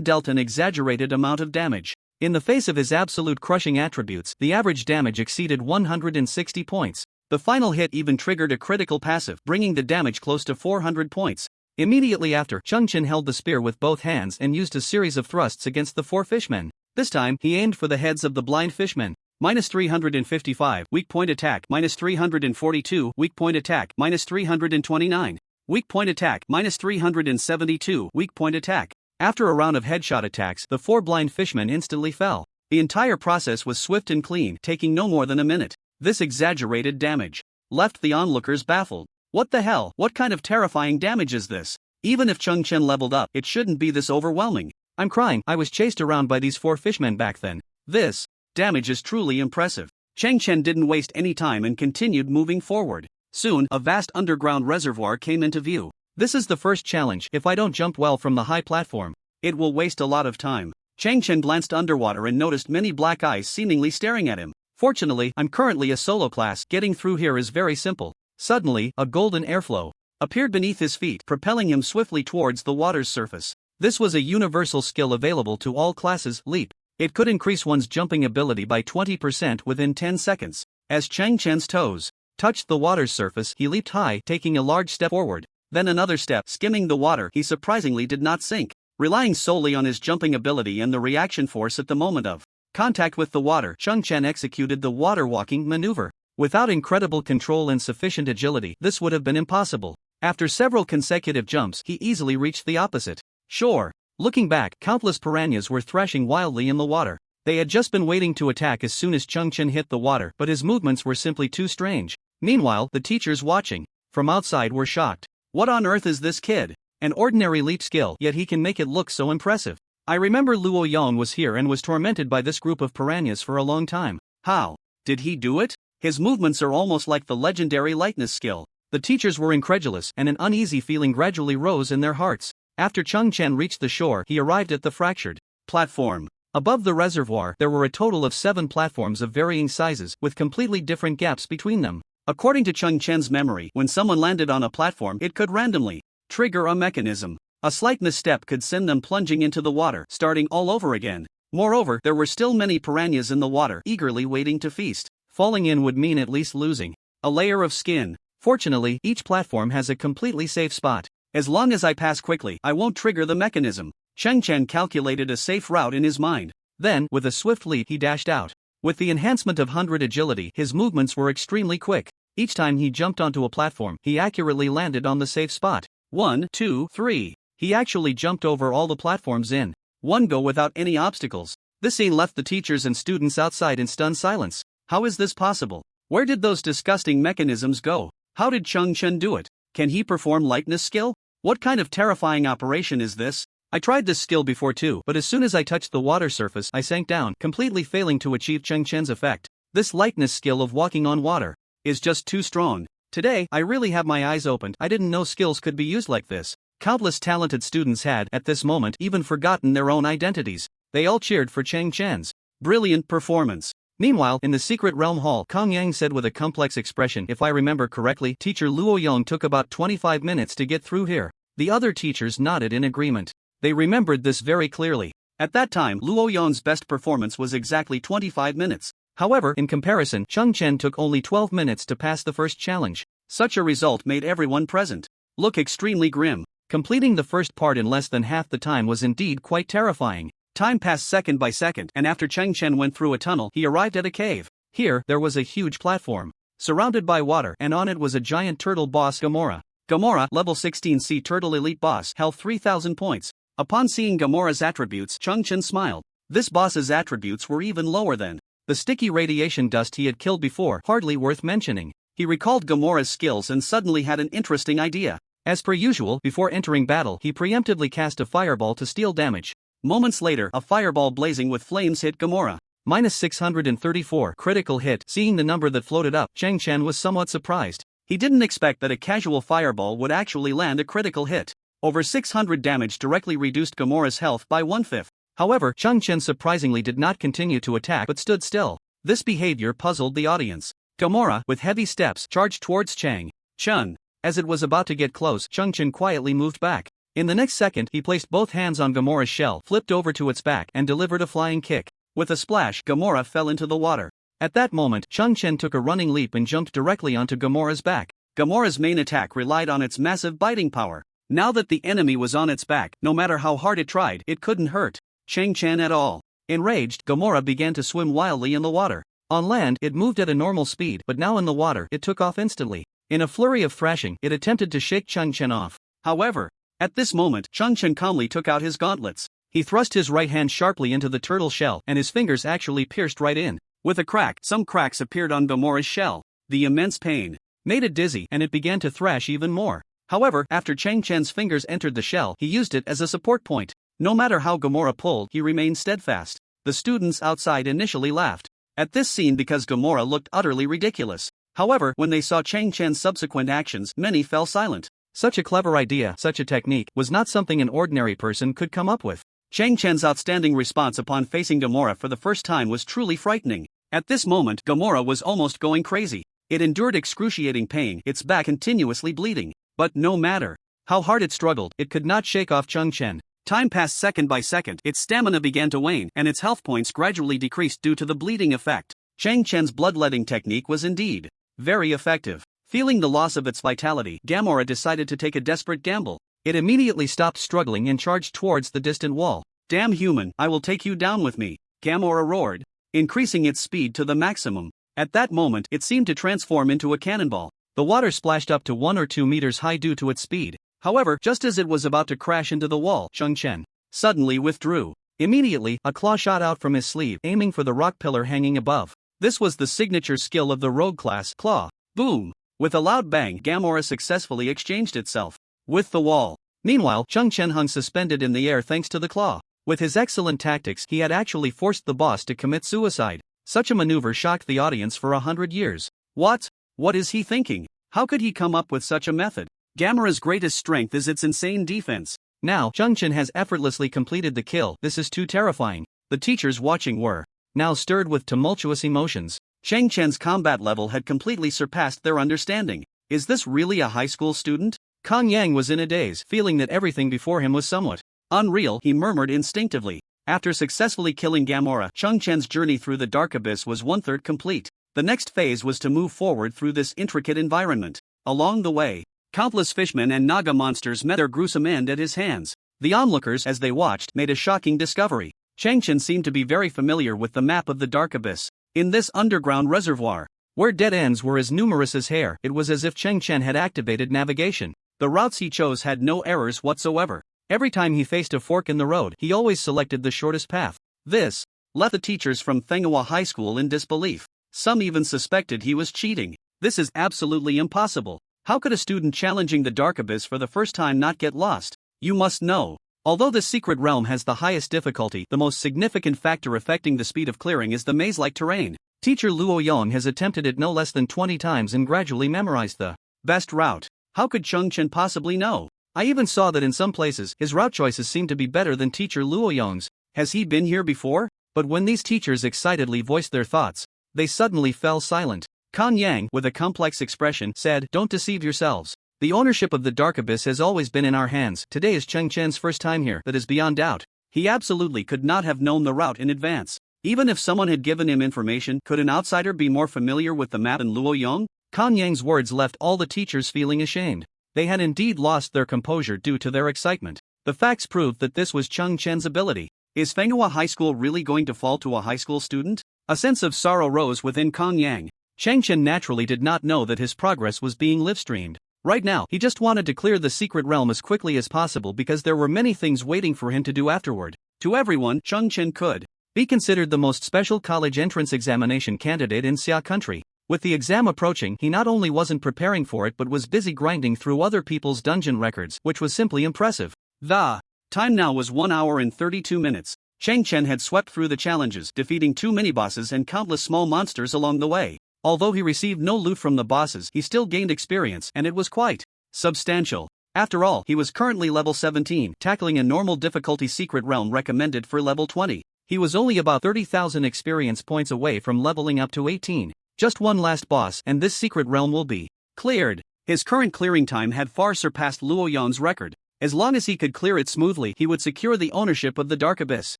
dealt an exaggerated amount of damage. In the face of his absolute crushing attributes, the average damage exceeded 160 points. The final hit even triggered a critical passive, bringing the damage close to 400 points. Immediately after, Chen held the spear with both hands and used a series of thrusts against the 4 fishmen. This time, he aimed for the heads of the blind fishmen. -355 weak point attack, -342 weak point attack, -329 weak point attack, -372 weak point attack. After a round of headshot attacks, the 4 blind fishmen instantly fell. The entire process was swift and clean, taking no more than a minute. This exaggerated damage left the onlookers baffled. What the hell? What kind of terrifying damage is this? Even if Chen leveled up, it shouldn't be this overwhelming. I'm crying, I was chased around by these 4 fishmen back then. This damage is truly impressive. Chen didn't waste any time and continued moving forward. Soon, a vast underground reservoir came into view. This is the first challenge. If I don't jump well from the high platform, it will waste a lot of time. Chen glanced underwater and noticed many black eyes seemingly staring at him. Fortunately, I'm currently a solo class. Getting through here is very simple. Suddenly, a golden airflow appeared beneath his feet, propelling him swiftly towards the water's surface. This was a universal skill available to all classes, Leap. It could increase one's jumping ability by 20% within 10 seconds. As Chen's toes touched the water's surface, he leaped high, taking a large step forward. Then another step, skimming the water. He surprisingly did not sink. Relying solely on his jumping ability and the reaction force at the moment of contact with the water, Chen executed the water walking maneuver. Without incredible control and sufficient agility, this would have been impossible. After several consecutive jumps, he easily reached the opposite shore. Looking back, countless piranhas were thrashing wildly in the water. They had just been waiting to attack as soon as Chen hit the water, but his movements were simply too strange. Meanwhile, the teachers watching from outside were shocked. What on earth is this kid? An ordinary leap skill, yet he can make it look so impressive. I remember Luo Yang was here and was tormented by this group of piranhas for a long time. How did he do it? His movements are almost like the legendary lightness skill. The teachers were incredulous, and an uneasy feeling gradually rose in their hearts. After Chen reached the shore, he arrived at the fractured platform. Above the reservoir, there were a total of 7 platforms of varying sizes, with completely different gaps between them. According to Chen's memory, when someone landed on a platform, it could randomly trigger a mechanism. A slight misstep could send them plunging into the water, starting all over again. Moreover, there were still many piranhas in the water, eagerly waiting to feast. Falling in would mean at least losing a layer of skin. Fortunately, each platform has a completely safe spot. As long as I pass quickly, I won't trigger the mechanism. Chen calculated a safe route in his mind. Then, with a swift leap, he dashed out. With the enhancement of 100 agility, his movements were extremely quick. Each time he jumped onto a platform, he accurately landed on the safe spot. 1, 2, 3. He actually jumped over all the platforms in one go without any obstacles. This scene left the teachers and students outside in stunned silence. How is this possible? Where did those disgusting mechanisms go? How did Chen do it? Can he perform lightness skill? What kind of terrifying operation is this? I tried this skill before too, but as soon as I touched the water surface, I sank down, completely failing to achieve Chen's effect. This lightness skill of walking on water is just too strong. Today, I really have my eyes opened. I didn't know skills could be used like this. Countless talented students had, at this moment, even forgotten their own identities. They all cheered for Chen's brilliant performance. Meanwhile, in the secret realm hall, Kong Yang said with a complex expression, "If I remember correctly, teacher Luo Yong took about 25 minutes to get through here." The other teachers nodded in agreement. They remembered this very clearly. At that time, Luo Yong's best performance was exactly 25 minutes. However, in comparison, Chen took only 12 minutes to pass the first challenge. Such a result made everyone present look extremely grim. Completing the first part in less than half the time was indeed quite terrifying. Time passed second by second, and after Chen went through a tunnel, he arrived at a cave. Here, there was a huge platform, surrounded by water, and on it was a giant turtle boss Gamora. Gamora, level 16 Sea Turtle Elite Boss, health 3000 points. Upon seeing Gamora's attributes, Chen smiled. This boss's attributes were even lower than the sticky radiation dust he had killed before, hardly worth mentioning. He recalled Gamora's skills and suddenly had an interesting idea. As per usual, before entering battle, he preemptively cast a fireball to steal damage. Moments later, a fireball blazing with flames hit Gamora. Minus 634 critical hit. Seeing the number that floated up, Chen was somewhat surprised. He didn't expect that a casual fireball would actually land a critical hit. Over 600 damage directly reduced Gamora's health by 1/5. However, Chen surprisingly did not continue to attack but stood still. This behavior puzzled the audience. Gamora, with heavy steps, charged towards Chen. As it was about to get close, Chen quietly moved back. In the next second, he placed both hands on Gamora's shell, flipped over to its back, and delivered a flying kick. With a splash, Gamora fell into the water. At that moment, Chen took a running leap and jumped directly onto Gamora's back. Gamora's main attack relied on its massive biting power. Now that the enemy was on its back, no matter how hard it tried, it couldn't hurt Chen at all. Enraged, Gamora began to swim wildly in the water. On land, it moved at a normal speed, but now in the water, it took off instantly. In a flurry of thrashing, it attempted to shake Chen off. However, at this moment, Chen calmly took out his gauntlets. He thrust his right hand sharply into the turtle shell, and his fingers actually pierced right in. With a crack, some cracks appeared on Gamora's shell. The immense pain made it dizzy, and it began to thrash even more. However, after Chen's fingers entered the shell, he used it as a support point. No matter how Gamora pulled, he remained steadfast. The students outside initially laughed at this scene because Gamora looked utterly ridiculous. However, when they saw Chen's subsequent actions, many fell silent. Such a clever idea, such a technique, was not something an ordinary person could come up with. Chen's outstanding response upon facing Gamora for the first time was truly frightening. At this moment, Gamora was almost going crazy. It endured excruciating pain, its back continuously bleeding. But no matter how hard it struggled, it could not shake off Chen. Time passed second by second, its stamina began to wane, and its health points gradually decreased due to the bleeding effect. Chen's bloodletting technique was indeed very effective. Feeling the loss of its vitality, Gamora decided to take a desperate gamble. It immediately stopped struggling and charged towards the distant wall. "Damn human, I will take you down with me," Gamora roared, increasing its speed to the maximum. At that moment, it seemed to transform into a cannonball. The water splashed up to 1 or 2 meters high due to its speed. However, just as it was about to crash into the wall, Chen suddenly withdrew. Immediately, a claw shot out from his sleeve, aiming for the rock pillar hanging above. This was the signature skill of the rogue class, Claw. Boom! With a loud bang, Gamora successfully exchanged itself with the wall. Meanwhile, Chen hung suspended in the air thanks to the claw. With his excellent tactics, he had actually forced the boss to commit suicide. Such a maneuver shocked the audience for 100 years. What is he thinking? How could he come up with such a method? Gamora's greatest strength is its insane defense. Now, Chen has effortlessly completed the kill. This is too terrifying. The teachers watching were now stirred with tumultuous emotions. Chen's combat level had completely surpassed their understanding. Is this really a high school student? Kong Yang was in a daze, feeling that everything before him was somewhat unreal. He murmured instinctively. After successfully killing Gamora, Chen's journey through the dark abyss was 1/3 complete. The next phase was to move forward through this intricate environment. Along the way, countless fishmen and naga monsters met their gruesome end at his hands. The onlookers, as they watched, made a shocking discovery. Chen seemed to be very familiar with the map of the dark abyss. In this underground reservoir, where dead ends were as numerous as hair, it was as if Chen had activated navigation. The routes he chose had no errors whatsoever. Every time he faced a fork in the road, he always selected the shortest path. This left the teachers from Manhwa High School in disbelief. Some even suspected he was cheating. This is absolutely impossible. How could a student challenging the dark abyss for the first time not get lost? You must know. Although the secret realm has the highest difficulty, the most significant factor affecting the speed of clearing is the maze-like terrain. Teacher Luo Yong has attempted it no less than 20 times and gradually memorized the best route. How could Chen possibly know? I even saw that in some places, his route choices seem to be better than teacher Luo Yong's. Has he been here before? But when these teachers excitedly voiced their thoughts, they suddenly fell silent. Kan Yang, with a complex expression, said, "Don't deceive yourselves. The ownership of the Dark Abyss has always been in our hands. Today is Chen's first time here, that is beyond doubt. He absolutely could not have known the route in advance. Even if someone had given him information, could an outsider be more familiar with the map than Luo Yong?" Kan Yang's words left all the teachers feeling ashamed. They had indeed lost their composure due to their excitement. The facts proved that this was Chen's ability. Is Manhwa High School really going to fall to a high school student? A sense of sorrow rose within Kan Yang. Chen naturally did not know that his progress was being live-streamed. Right now, he just wanted to clear the secret realm as quickly as possible because there were many things waiting for him to do afterward. To everyone, Chen could be considered the most special college entrance examination candidate in Xia country. With the exam approaching, he not only wasn't preparing for it but was busy grinding through other people's dungeon records, which was simply impressive. The time now was 1 hour and 32 minutes. Chen had swept through the challenges, defeating 2 mini-bosses and countless small monsters along the way. Although he received no loot from the bosses, he still gained experience, and it was quite substantial. After all, he was currently level 17, tackling a normal difficulty secret realm recommended for level 20. He was only about 30,000 experience points away from leveling up to 18. Just one last boss, and this secret realm will be cleared. His current clearing time had far surpassed Luo Yong's record. As long as he could clear it smoothly, he would secure the ownership of the Dark Abyss.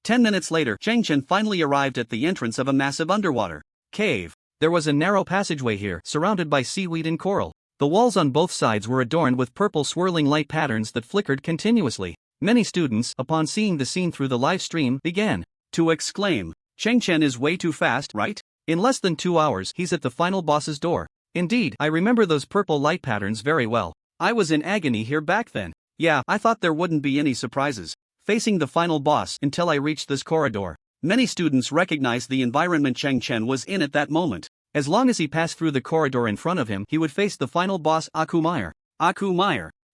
10 minutes later, Chen finally arrived at the entrance of a massive underwater cave. There was a narrow passageway here, surrounded by seaweed and coral. The walls on both sides were adorned with purple swirling light patterns that flickered continuously. Many students, upon seeing the scene through the live stream, began to exclaim, "Chen is way too fast, right? In less than 2 hours, he's at the final boss's door." Indeed, I remember those purple light patterns very well. I was in agony here back then. Yeah, I thought there wouldn't be any surprises facing the final boss until I reached this corridor. Many students recognized the environment Chen was in at that moment. As long as he passed through the corridor in front of him, he would face the final boss, Akumair.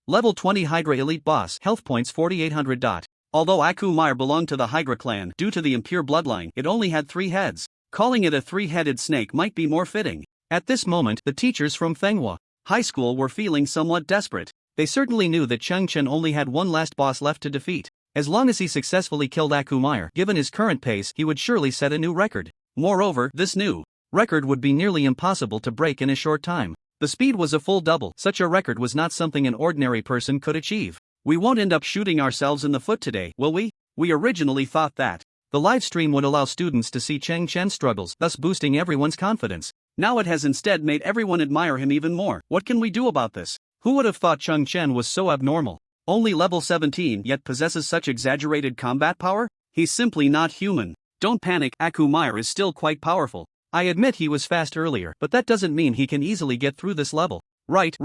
Level 20 Hydra Elite Boss, health points 4800. Although Akumair belonged to the Hydra clan, due to the impure bloodline, it only had 3 heads. Calling it a 3-headed snake might be more fitting. At this moment, the teachers from Manhwa High School were feeling somewhat desperate. They certainly knew that Chen only had one last boss left to defeat. As long as he successfully killed Akumair, given his current pace, he would surely set a new record. Moreover, this new record would be nearly impossible to break in a short time. The speed was a full double. Such a record was not something an ordinary person could achieve. We won't end up shooting ourselves in the foot today, will we? We originally thought that the live stream would allow students to see Chen's struggles, thus boosting everyone's confidence. Now it has instead made everyone admire him even more. What can we do about this? Who would have thought Chen was so abnormal? Only level 17 yet possesses such exaggerated combat power? He's simply not human. Don't panic, Akumair is still quite powerful. I admit he was fast earlier, but that doesn't mean he can easily get through this level. Right.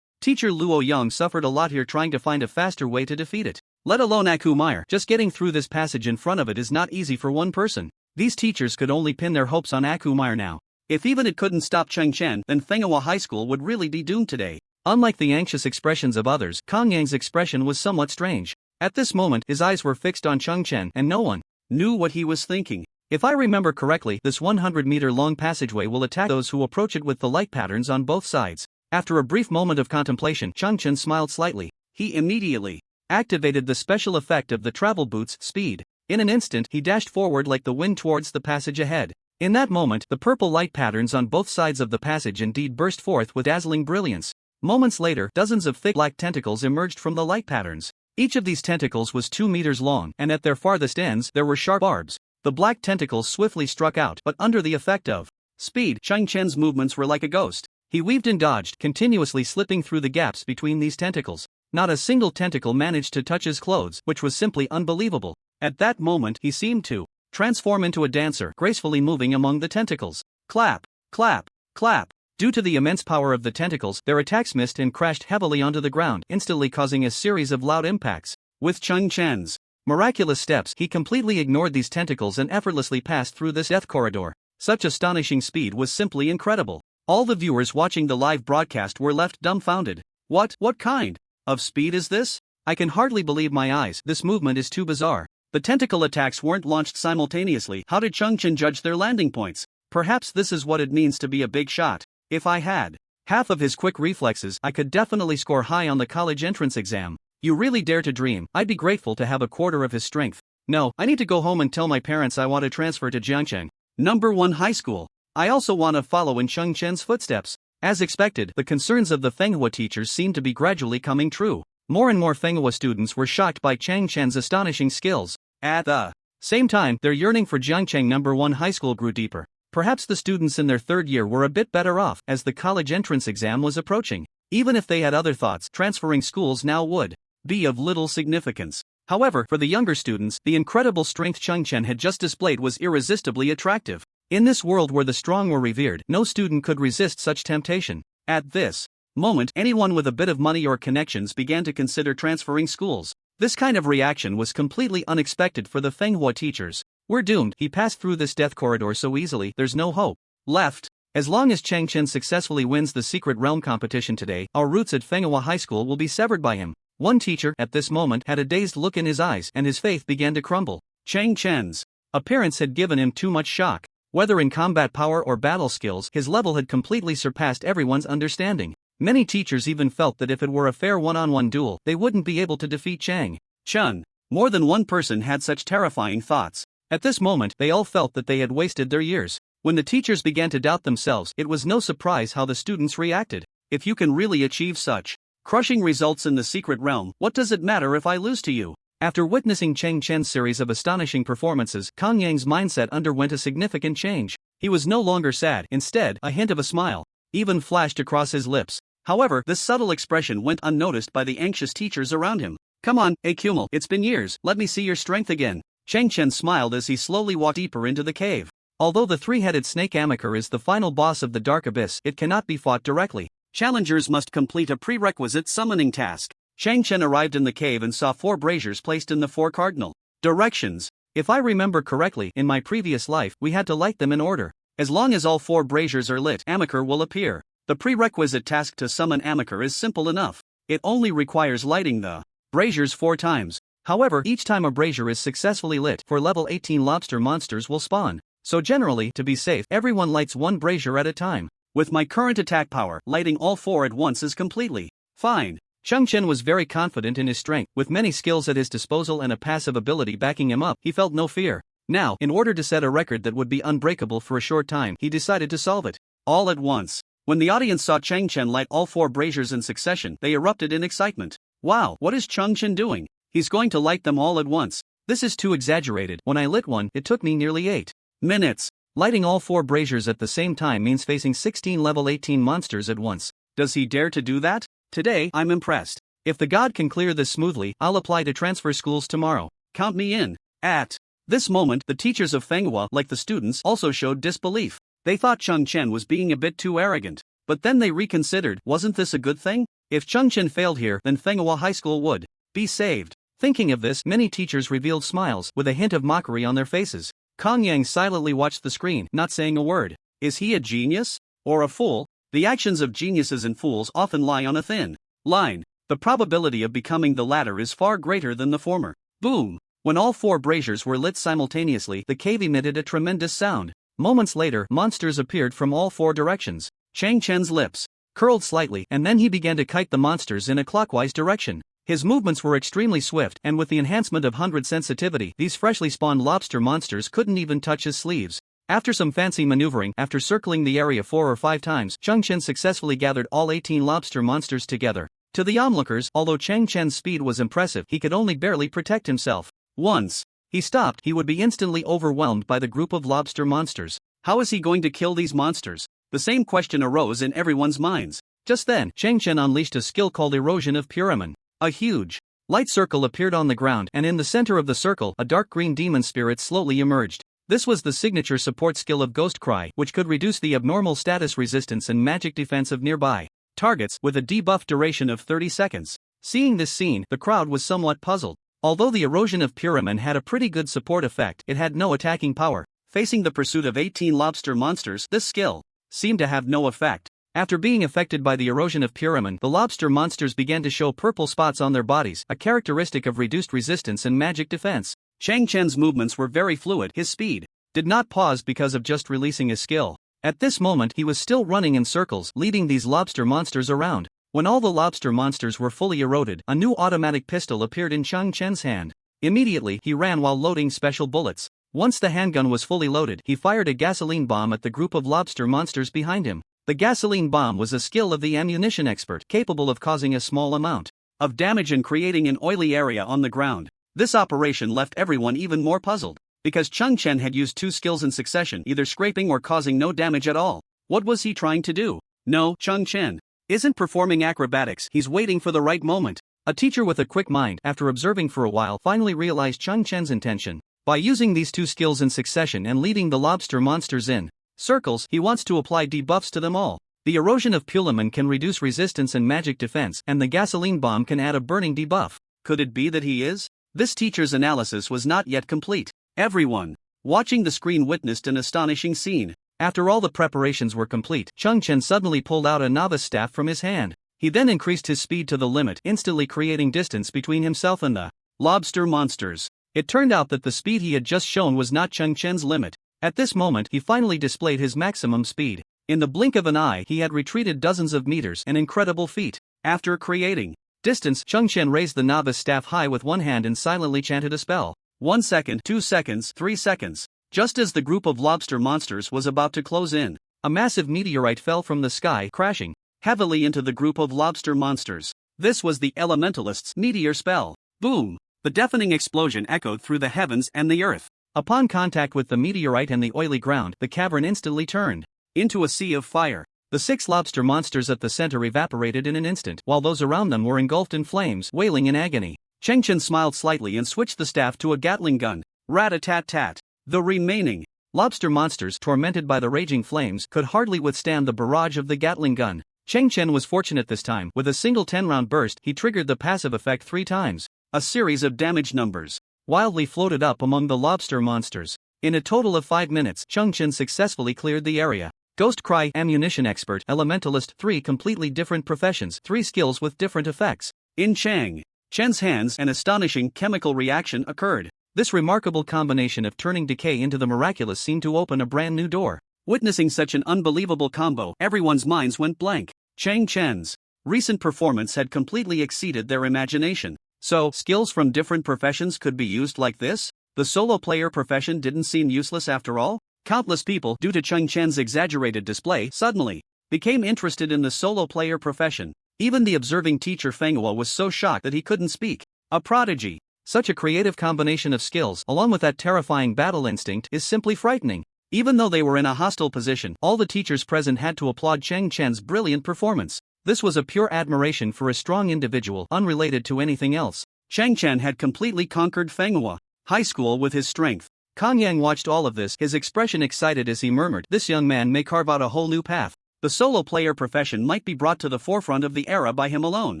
Teacher Luo Yong suffered a lot here trying to find a faster way to defeat it. Let alone Akumair, just getting through this passage in front of it is not easy for one person. These teachers could only pin their hopes on Akumair now. If even it couldn't stop Chen, then Manhwa High School would really be doomed today. Unlike the anxious expressions of others, Kang Yang's expression was somewhat strange. At this moment, his eyes were fixed on Chen, and no one knew what he was thinking. If I remember correctly, this 100-meter-long passageway will attack those who approach it with the light patterns on both sides. After a brief moment of contemplation, Chen smiled slightly. He immediately activated the special effect of the travel boot's speed. In an instant, he dashed forward like the wind towards the passage ahead. In that moment, the purple light patterns on both sides of the passage indeed burst forth with dazzling brilliance. Moments later, dozens of thick black tentacles emerged from the light patterns. Each of these tentacles was 2 meters long, and at their farthest ends, there were sharp barbs. The black tentacles swiftly struck out, but under the effect of speed, Chen's movements were like a ghost. He weaved and dodged, continuously slipping through the gaps between these tentacles. Not a single tentacle managed to touch his clothes, which was simply unbelievable. At that moment, he seemed to transform into a dancer, gracefully moving among the tentacles. Clap, clap, clap. Due to the immense power of the tentacles, their attacks missed and crashed heavily onto the ground, instantly causing a series of loud impacts. With Chong Chen's miraculous steps, he completely ignored these tentacles and effortlessly passed through this death corridor. Such astonishing speed was simply incredible. All the viewers watching the live broadcast were left dumbfounded. What kind of speed is this? I can hardly believe my eyes, this movement is too bizarre. The tentacle attacks weren't launched simultaneously. How did Chong Chen judge their landing points? Perhaps this is what it means to be a big shot. If I had half of his quick reflexes, I could definitely score high on the college entrance exam. You really dare to dream. I'd be grateful to have a quarter of his strength. No, I need to go home and tell my parents I want to transfer to Jiangcheng #1 high school. I also want to follow in Chong Chen's footsteps. As expected, the concerns of the Manhwa teachers seemed to be gradually coming true. More and more Manhwa students were shocked by Chong Chen's astonishing skills. At the same time, their yearning for Jiangcheng #1 high school grew deeper. Perhaps the students in their third year were a bit better off, as the college entrance exam was approaching. Even if they had other thoughts, transferring schools now would be of little significance. However, for the younger students, the incredible strength Chong Chen had just displayed was irresistibly attractive. In this world where the strong were revered, no student could resist such temptation. At this moment, anyone with a bit of money or connections began to consider transferring schools. This kind of reaction was completely unexpected for the Manhwa teachers. We're doomed. He passed through this death corridor so easily, there's no hope left. As long as Chong Chen successfully wins the secret realm competition today, our roots at Manhwa High School will be severed by him. One teacher, at this moment, had a dazed look in his eyes, and his faith began to crumble. Chong Chen's appearance had given him too much shock. Whether in combat power or battle skills, his level had completely surpassed everyone's understanding. Many teachers even felt that if it were a fair one-on-one duel, they wouldn't be able to defeat Chong Chen. More than one person had such terrifying thoughts. At this moment, they all felt that they had wasted their years. When the teachers began to doubt themselves, it was no surprise how the students reacted. If you can really achieve such crushing results in the secret realm, what does it matter if I lose to you? After witnessing Chong Chen's series of astonishing performances, Kang Yang's mindset underwent a significant change. He was no longer sad, instead, a hint of a smile even flashed across his lips. However, this subtle expression went unnoticed by the anxious teachers around him. Come on, Kumul, it's been years, let me see your strength again. Chong Chen smiled as he slowly walked deeper into the cave. Although the three-headed snake Amaker is the final boss of the Dark Abyss, it cannot be fought directly. Challengers must complete a prerequisite summoning task. Chong Chen arrived in the cave and saw 4 braziers placed in the 4 cardinal directions. If I remember correctly, in my previous life, we had to light them in order. As long as all 4 braziers are lit, Amaker will appear. The prerequisite task to summon Amaker is simple enough. It only requires lighting the braziers 4 times. However, each time a brazier is successfully lit, 4 level 18 lobster monsters will spawn. So generally, to be safe, everyone lights 1 brazier at a time. With my current attack power, lighting all 4 at once is completely fine. Chong Chen was very confident in his strength. With many skills at his disposal and a passive ability backing him up, he felt no fear. Now, in order to set a record that would be unbreakable for a short time, he decided to solve it all at once. When the audience saw Chong Chen light all 4 braziers in succession, they erupted in excitement. Wow, what is Chong Chen doing? He's going to light them all at once. This is too exaggerated. When I lit one, it took me nearly 8 minutes. Lighting all 4 braziers at the same time means facing 16 level 18 monsters at once. Does he dare to do that? Today, I'm impressed. If the god can clear this smoothly, I'll apply to transfer schools tomorrow. Count me in. At this moment, the teachers of Manhwa, like the students, also showed disbelief. They thought Chong Chen was being a bit too arrogant. But then they reconsidered, wasn't this a good thing? If Chong Chen failed here, then Manhwa High School would be saved. Thinking of this, many teachers revealed smiles, with a hint of mockery on their faces. Kang Yang silently watched the screen, not saying a word. Is he a genius? Or a fool? The actions of geniuses and fools often lie on a thin line. The probability of becoming the latter is far greater than the former. Boom! When all 4 braziers were lit simultaneously, the cave emitted a tremendous sound. Moments later, monsters appeared from all 4 directions. Chong Chen's lips curled slightly, and then he began to kite the monsters in a clockwise direction. His movements were extremely swift, and with the enhancement of 100 sensitivity, these freshly spawned lobster monsters couldn't even touch his sleeves. After some fancy maneuvering, after circling the area 4 or 5 times, Chong Chen successfully gathered all 18 lobster monsters together. To the onlookers, although Chong Chen's speed was impressive, he could only barely protect himself. Once he stopped, he would be instantly overwhelmed by the group of lobster monsters. How is he going to kill these monsters? The same question arose in everyone's minds. Just then, Chong Chen unleashed a skill called Erosion of Puraman. A huge light circle appeared on the ground, and in the center of the circle, a dark green demon spirit slowly emerged. This was the signature support skill of Ghost Cry, which could reduce the abnormal status resistance and magic defense of nearby targets with a debuff duration of 30 seconds. Seeing this scene, the crowd was somewhat puzzled. Although the erosion of Pyramid had a pretty good support effect, it had no attacking power. Facing the pursuit of 18 lobster monsters, this skill seemed to have no effect. After being affected by the erosion of Pyramid, the lobster monsters began to show purple spots on their bodies, a characteristic of reduced resistance and magic defense. Chen's movements were very fluid. His speed did not pause because of just releasing his skill. At this moment, he was still running in circles, leading these lobster monsters around. When all the lobster monsters were fully eroded, a new automatic pistol appeared in Chen's hand. Immediately, he ran while loading special bullets. Once the handgun was fully loaded, he fired a gasoline bomb at the group of lobster monsters behind him. The gasoline bomb was a skill of the ammunition expert, capable of causing a small amount of damage and creating an oily area on the ground. This operation left everyone even more puzzled, because Chen had used two skills in succession, either scraping or causing no damage at all. What was he trying to do? No, Chen isn't performing acrobatics, he's waiting for the right moment. A teacher with a quick mind, after observing for a while, finally realized Chen's intention. By using these two skills in succession and leading the lobster monsters in circles, he wants to apply debuffs to them all. The erosion of Pyramid can reduce resistance and magic defense, and the gasoline bomb can add a burning debuff. Could it be that he is? This teacher's analysis was not yet complete. Everyone watching the screen witnessed an astonishing scene. After all the preparations were complete, Chen suddenly pulled out a novice staff from his hand. He then increased his speed to the limit, instantly creating distance between himself and the lobster monsters. It turned out that the speed he had just shown was not Chen's limit. At this moment, he finally displayed his maximum speed. In the blink of an eye, he had retreated dozens of meters, an incredible feat. After creating distance, Chen raised the novice staff high with one hand and silently chanted a spell. 1 second, 2 seconds, 3 seconds. Just as the group of lobster monsters was about to close in, a massive meteorite fell from the sky, crashing heavily into the group of lobster monsters. This was the elementalist's meteor spell. Boom! The deafening explosion echoed through the heavens and the earth. Upon contact with the meteorite and the oily ground, the cavern instantly turned into a sea of fire. The 6 lobster monsters at the center evaporated in an instant, while those around them were engulfed in flames, wailing in agony. Chen smiled slightly and switched the staff to a Gatling gun. Rat-a-tat-tat. The remaining lobster monsters, tormented by the raging flames, could hardly withstand the barrage of the Gatling gun. Chen was fortunate this time. With a single 10-round burst, he triggered the passive effect 3 times. A series of damage numbers wildly floated up among the lobster monsters. In a total of 5 minutes, Chen successfully cleared the area. Ghost Cry, ammunition expert, elementalist, 3 completely different professions, 3 skills with different effects. In Chen's hands, an astonishing chemical reaction occurred. This remarkable combination of turning decay into the miraculous seemed to open a brand new door. Witnessing such an unbelievable combo, everyone's minds went blank. Chen's recent performance had completely exceeded their imagination. So, skills from different professions could be used like this? The solo player profession didn't seem useless after all? Countless people, due to Chen's exaggerated display, suddenly became interested in the solo player profession. Even the observing teacher Fenghua was so shocked that he couldn't speak. A prodigy. Such a creative combination of skills, along with that terrifying battle instinct, is simply frightening. Even though they were in a hostile position, all the teachers present had to applaud Chen's brilliant performance. This was a pure admiration for a strong individual, unrelated to anything else. Chen had completely conquered Fenghua High School with his strength. Kang Yang watched all of this, his expression excited as he murmured, "This young man may carve out a whole new path. The solo player profession might be brought to the forefront of the era by him alone."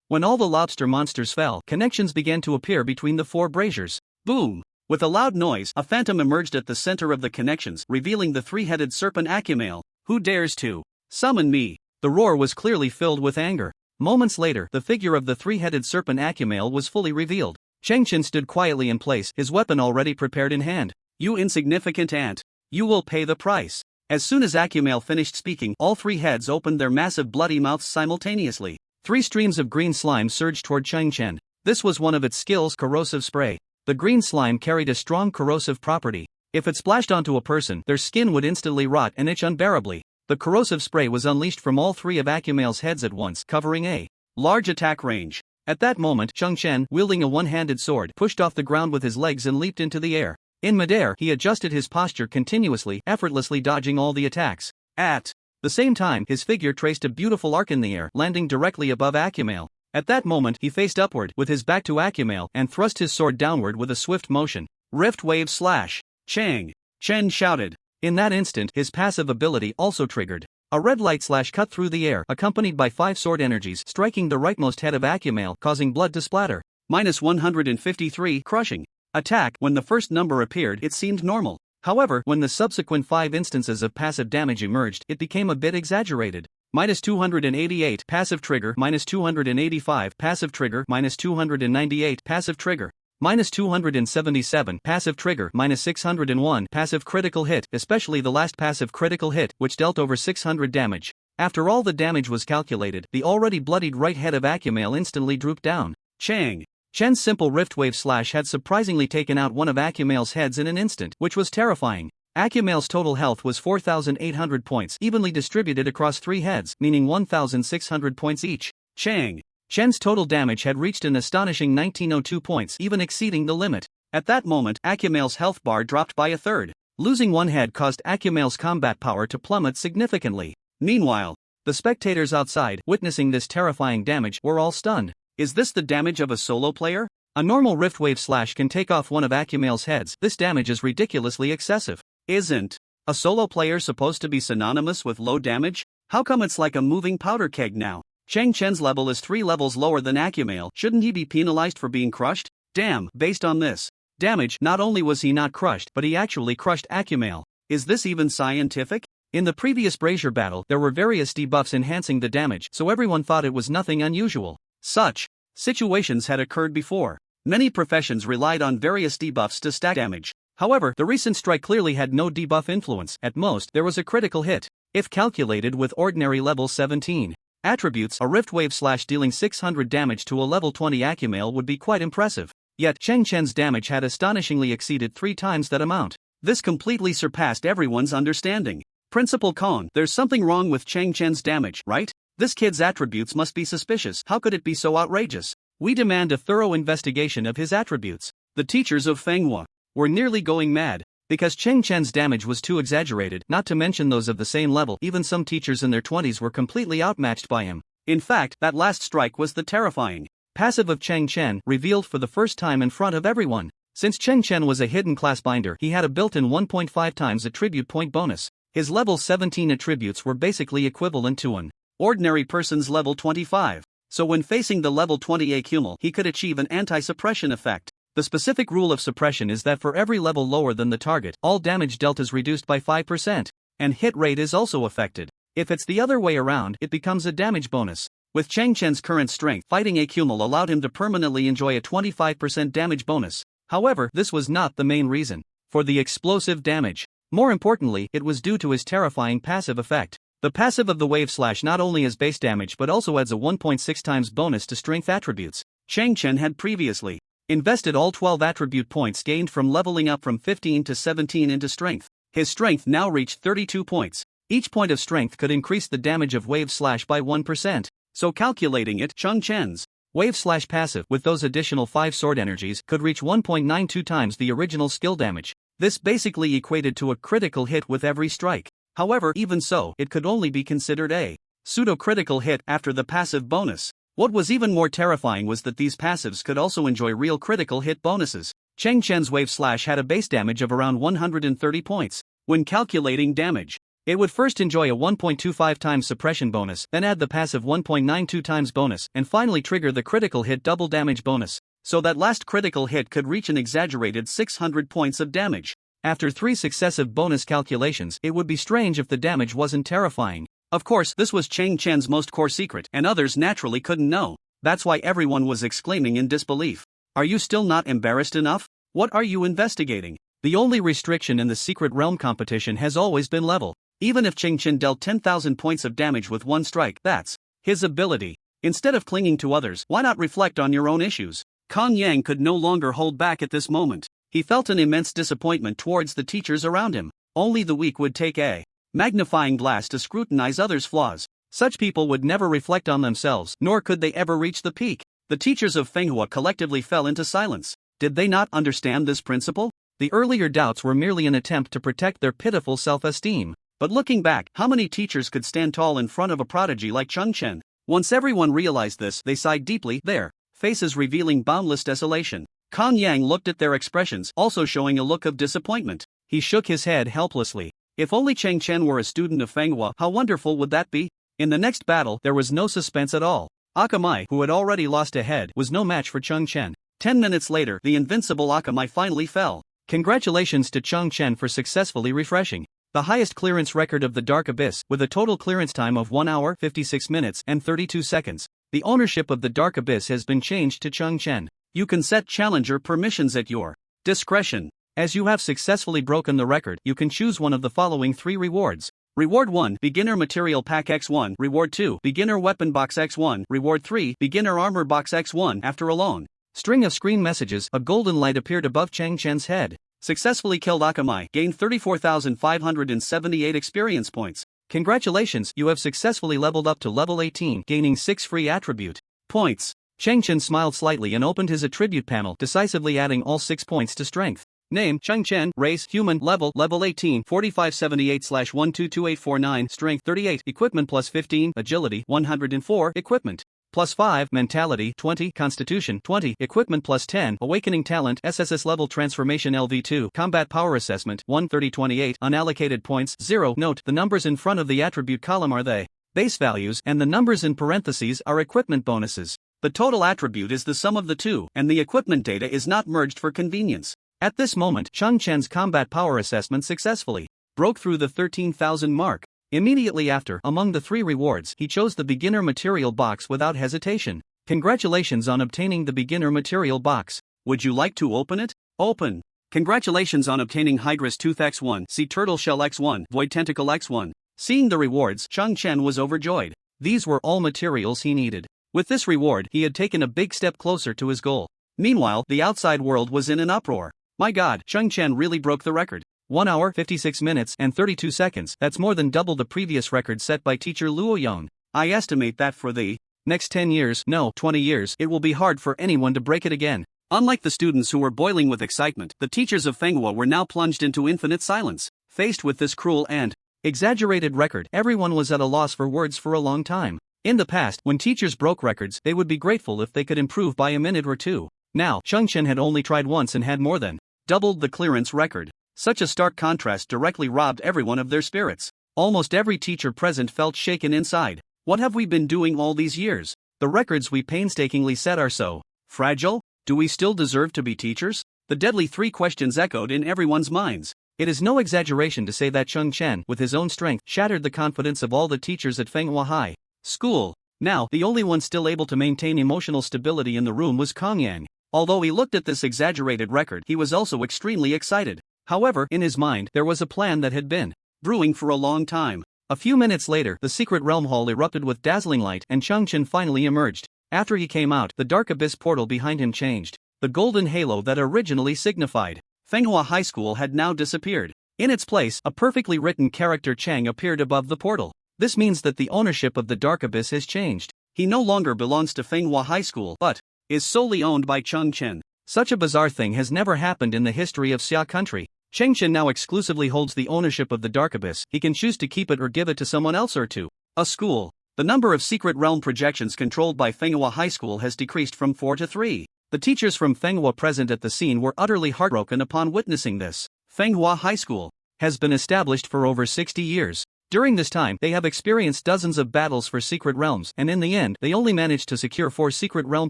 When all the lobster monsters fell, connections began to appear between the 4 braziers. Boom! With a loud noise, a phantom emerged at the center of the connections, revealing the 3-headed serpent Acumale. "Who dares to summon me?" The roar was clearly filled with anger. Moments later, the figure of the 3-headed serpent Acumale was fully revealed. Chen stood quietly in place, his weapon already prepared in hand. "You insignificant ant. You will pay the price." As soon as Acumale finished speaking, all 3 heads opened their massive bloody mouths simultaneously. 3 streams of green slime surged toward Chen. This was one of its skills, corrosive spray. The green slime carried a strong corrosive property. If it splashed onto a person, their skin would instantly rot and itch unbearably. The corrosive spray was unleashed from all 3 of Acumale's heads at once, covering a large attack range. At that moment, Chen, wielding a one-handed sword, pushed off the ground with his legs and leaped into the air. In midair, he adjusted his posture continuously, effortlessly dodging all the attacks. At the same time, his figure traced a beautiful arc in the air, landing directly above Acumale. At that moment he faced upward with his back to Akumale and thrust his sword downward with a swift motion. Rift Wave Slash! Chang! Chen shouted. In that instant his passive ability also triggered. A red light slash cut through the air accompanied by 5 sword energies striking the rightmost head of Akumale causing blood to splatter. -153 crushing. Attack. When the first number appeared it seemed normal. However, when the subsequent 5 instances of passive damage emerged it became a bit exaggerated. -288 passive trigger, -285 passive trigger, -298 passive trigger, -277 passive trigger, -601 passive critical hit, especially the last passive critical hit, which dealt over 600 damage. After all the damage was calculated, the already bloodied right head of Akumale instantly drooped down. Chen's simple Rift Wave Slash had surprisingly taken out one of Akumale's heads in an instant, which was terrifying. Akumale's total health was 4,800 points, evenly distributed across 3 heads, meaning 1,600 points each. Chen's total damage had reached an astonishing 1902 points, even exceeding the limit. At that moment, Akumale's health bar dropped by a third. Losing one head caused Akumale's combat power to plummet significantly. Meanwhile, the spectators outside, witnessing this terrifying damage, were all stunned. Is this the damage of a solo player? A normal Rift Wave Slash can take off one of Akumale's heads. This damage is ridiculously excessive. Isn't a solo player supposed to be synonymous with low damage? How come it's like a moving powder keg now? Chen's level is 3 levels lower than Akumale. Shouldn't he be penalized for being crushed? Damn, based on this damage, not only was he not crushed, but he actually crushed Akumale. Is this even scientific? In the previous Brazier battle, there were various debuffs enhancing the damage, so everyone thought it was nothing unusual. Such situations had occurred before. Many professions relied on various debuffs to stack damage. However, the recent strike clearly had no debuff influence. At most, there was a critical hit. If calculated with ordinary level 17 attributes, a Rift Wave Slash dealing 600 damage to a level 20 Akumale would be quite impressive. Yet, Chen's damage had astonishingly exceeded 3 times that amount. This completely surpassed everyone's understanding. Principal Chong, there's something wrong with Chen's damage, right? This kid's attributes must be suspicious. How could it be so outrageous? We demand a thorough investigation of his attributes. The teachers of Manhwa were nearly going mad, because Chen's damage was too exaggerated, not to mention those of the same level. Even some teachers in their 20s were completely outmatched by him. In fact, that last strike was the terrifying passive of Chen, revealed for the first time in front of everyone. Since Chen was a hidden class binder, he had a built-in 1.5 times attribute point bonus. His level 17 attributes were basically equivalent to an ordinary person's level 25. So when facing the level 20 Akumale, he could achieve an anti-suppression effect. The specific rule of suppression is that for every level lower than the target, all damage dealt is reduced by 5%, and hit rate is also affected. If it's the other way around, it becomes a damage bonus. With Chen's current strength, fighting Akumale allowed him to permanently enjoy a 25% damage bonus. However, this was not the main reason for the explosive damage. More importantly, it was due to his terrifying passive effect. The passive of the Wave Slash not only has base damage but also adds a 1.6 times bonus to strength attributes. Chen had previously invested all 12 attribute points gained from leveling up from 15 to 17 into strength. His strength now reached 32 points. Each point of strength could increase the damage of Wave Slash by 1%. So calculating it, Chen's Wave Slash passive with those additional 5 sword energies could reach 1.92 times the original skill damage. This basically equated to a critical hit with every strike. However, even so, it could only be considered a pseudo-critical hit after the passive bonus. What was even more terrifying was that these passives could also enjoy real critical hit bonuses. Chen's Wave Slash had a base damage of around 130 points. When calculating damage, it would first enjoy a 1.25 times suppression bonus, then add the passive 1.92 times bonus, and finally trigger the critical hit double damage bonus. So that last critical hit could reach an exaggerated 600 points of damage. After 3 successive bonus calculations, it would be strange if the damage wasn't terrifying. Of course, this was Chen's most core secret, and others naturally couldn't know. That's why everyone was exclaiming in disbelief. Are you still not embarrassed enough? What are you investigating? The only restriction in the Secret Realm competition has always been level. Even if Chen dealt 10,000 points of damage with one strike, that's his ability. Instead of clinging to others, why not reflect on your own issues? Kong Yang could no longer hold back at this moment. He felt an immense disappointment towards the teachers around him. Only the weak would take a magnifying glass to scrutinize others' flaws. Such people would never reflect on themselves, nor could they ever reach the peak. The teachers of Manhwa collectively fell into silence. Did they not understand this principle? The earlier doubts were merely an attempt to protect their pitiful self-esteem. But looking back, how many teachers could stand tall in front of a prodigy like Chen? Once everyone realized this, they sighed deeply, their faces revealing boundless desolation. Kang Yang looked at their expressions, also showing a look of disappointment. He shook his head helplessly. If only Cheng Chen were a student of Manhwa, how wonderful would that be? In the next battle, there was no suspense at all. Akamai, who had already lost a head, was no match for Cheng Chen. 10 minutes later, the invincible Akamai finally fell. Congratulations to Cheng Chen for successfully refreshing the highest clearance record of the Dark Abyss, with a total clearance time of 1 hour, 56 minutes, and 32 seconds. The ownership of the Dark Abyss has been changed to Cheng Chen. You can set challenger permissions at your discretion. As you have successfully broken the record, you can choose one of the following 3 rewards. Reward 1, Beginner Material Pack X1. Reward 2, Beginner Weapon Box X1. Reward 3, Beginner Armor Box X1. After a long string of screen messages, a golden light appeared above Cheng Chen's head. Successfully killed Akamai, gained 34,578 experience points. Congratulations, you have successfully leveled up to level 18, gaining 6 free attribute points. Cheng Chen smiled slightly and opened his attribute panel, decisively adding all 6 points to strength. Name, Cheng Chen, race, human, level 18, 4578/122849, strength 38, equipment plus 15, agility 104, equipment plus 5, mentality 20, constitution 20, equipment plus 10, awakening talent, SSS level transformation LV2, combat power assessment 130/28, unallocated points 0. Note, the numbers in front of the attribute column are the base values, and the numbers in parentheses are equipment bonuses. The total attribute is the sum of the two, and the equipment data is not merged for convenience. At this moment, Cheng Chen's combat power assessment successfully broke through the 13,000 mark. Immediately after, among the 3 rewards, he chose the beginner material box without hesitation. Congratulations on obtaining the beginner material box. Would you like to open it? Open. Congratulations on obtaining Hydra's Tooth X1, Sea Turtle Shell X1, Void Tentacle X1. Seeing the rewards, Cheng Chen was overjoyed. These were all materials he needed. With this reward, he had taken a big step closer to his goal. Meanwhile, the outside world was in an uproar. My god, Cheng Chen really broke the record. 1 hour, 56 minutes, and 32 seconds, that's more than double the previous record set by teacher Luo Yong. I estimate that for the next 10 years, no, 20 years, it will be hard for anyone to break it again. Unlike the students who were boiling with excitement, the teachers of Manhwa were now plunged into infinite silence. Faced with this cruel and exaggerated record, everyone was at a loss for words for a long time. In the past, when teachers broke records, they would be grateful if they could improve by a minute or two. Now, Cheng Chen had only tried once and had more than doubled the clearance record. Such a stark contrast directly robbed everyone of their spirits. Almost every teacher present felt shaken inside. What have we been doing all these years? The records we painstakingly set are so fragile? Do we still deserve to be teachers? The deadly 3 questions echoed in everyone's minds. It is no exaggeration to say that Cheng Chen, with his own strength, shattered the confidence of all the teachers at Manhwa High School. Now, the only one still able to maintain emotional stability in the room was Kang Yang. Although he looked at this exaggerated record, he was also extremely excited. However, in his mind, there was a plan that had been brewing for a long time. A few minutes later, the secret realm hall erupted with dazzling light and Cheng Chen finally emerged. After he came out, the dark abyss portal behind him changed. The golden halo that originally signified Manhwa High School had now disappeared. In its place, a perfectly written character Chang appeared above the portal. This means that the ownership of the dark abyss has changed. He no longer belongs to Manhwa High School, but is solely owned by Cheng Chen. Such a bizarre thing has never happened in the history of Xia country. Cheng Chen now exclusively holds the ownership of the Dark Abyss. He can choose to keep it or give it to someone else or to a school. The number of secret realm projections controlled by Manhwa High School has decreased from 4 to 3. The teachers from Manhwa present at the scene were utterly heartbroken upon witnessing this. Manhwa High School has been established for over 60 years. During this time, they have experienced dozens of battles for secret realms, and in the end, they only managed to secure 4 secret realm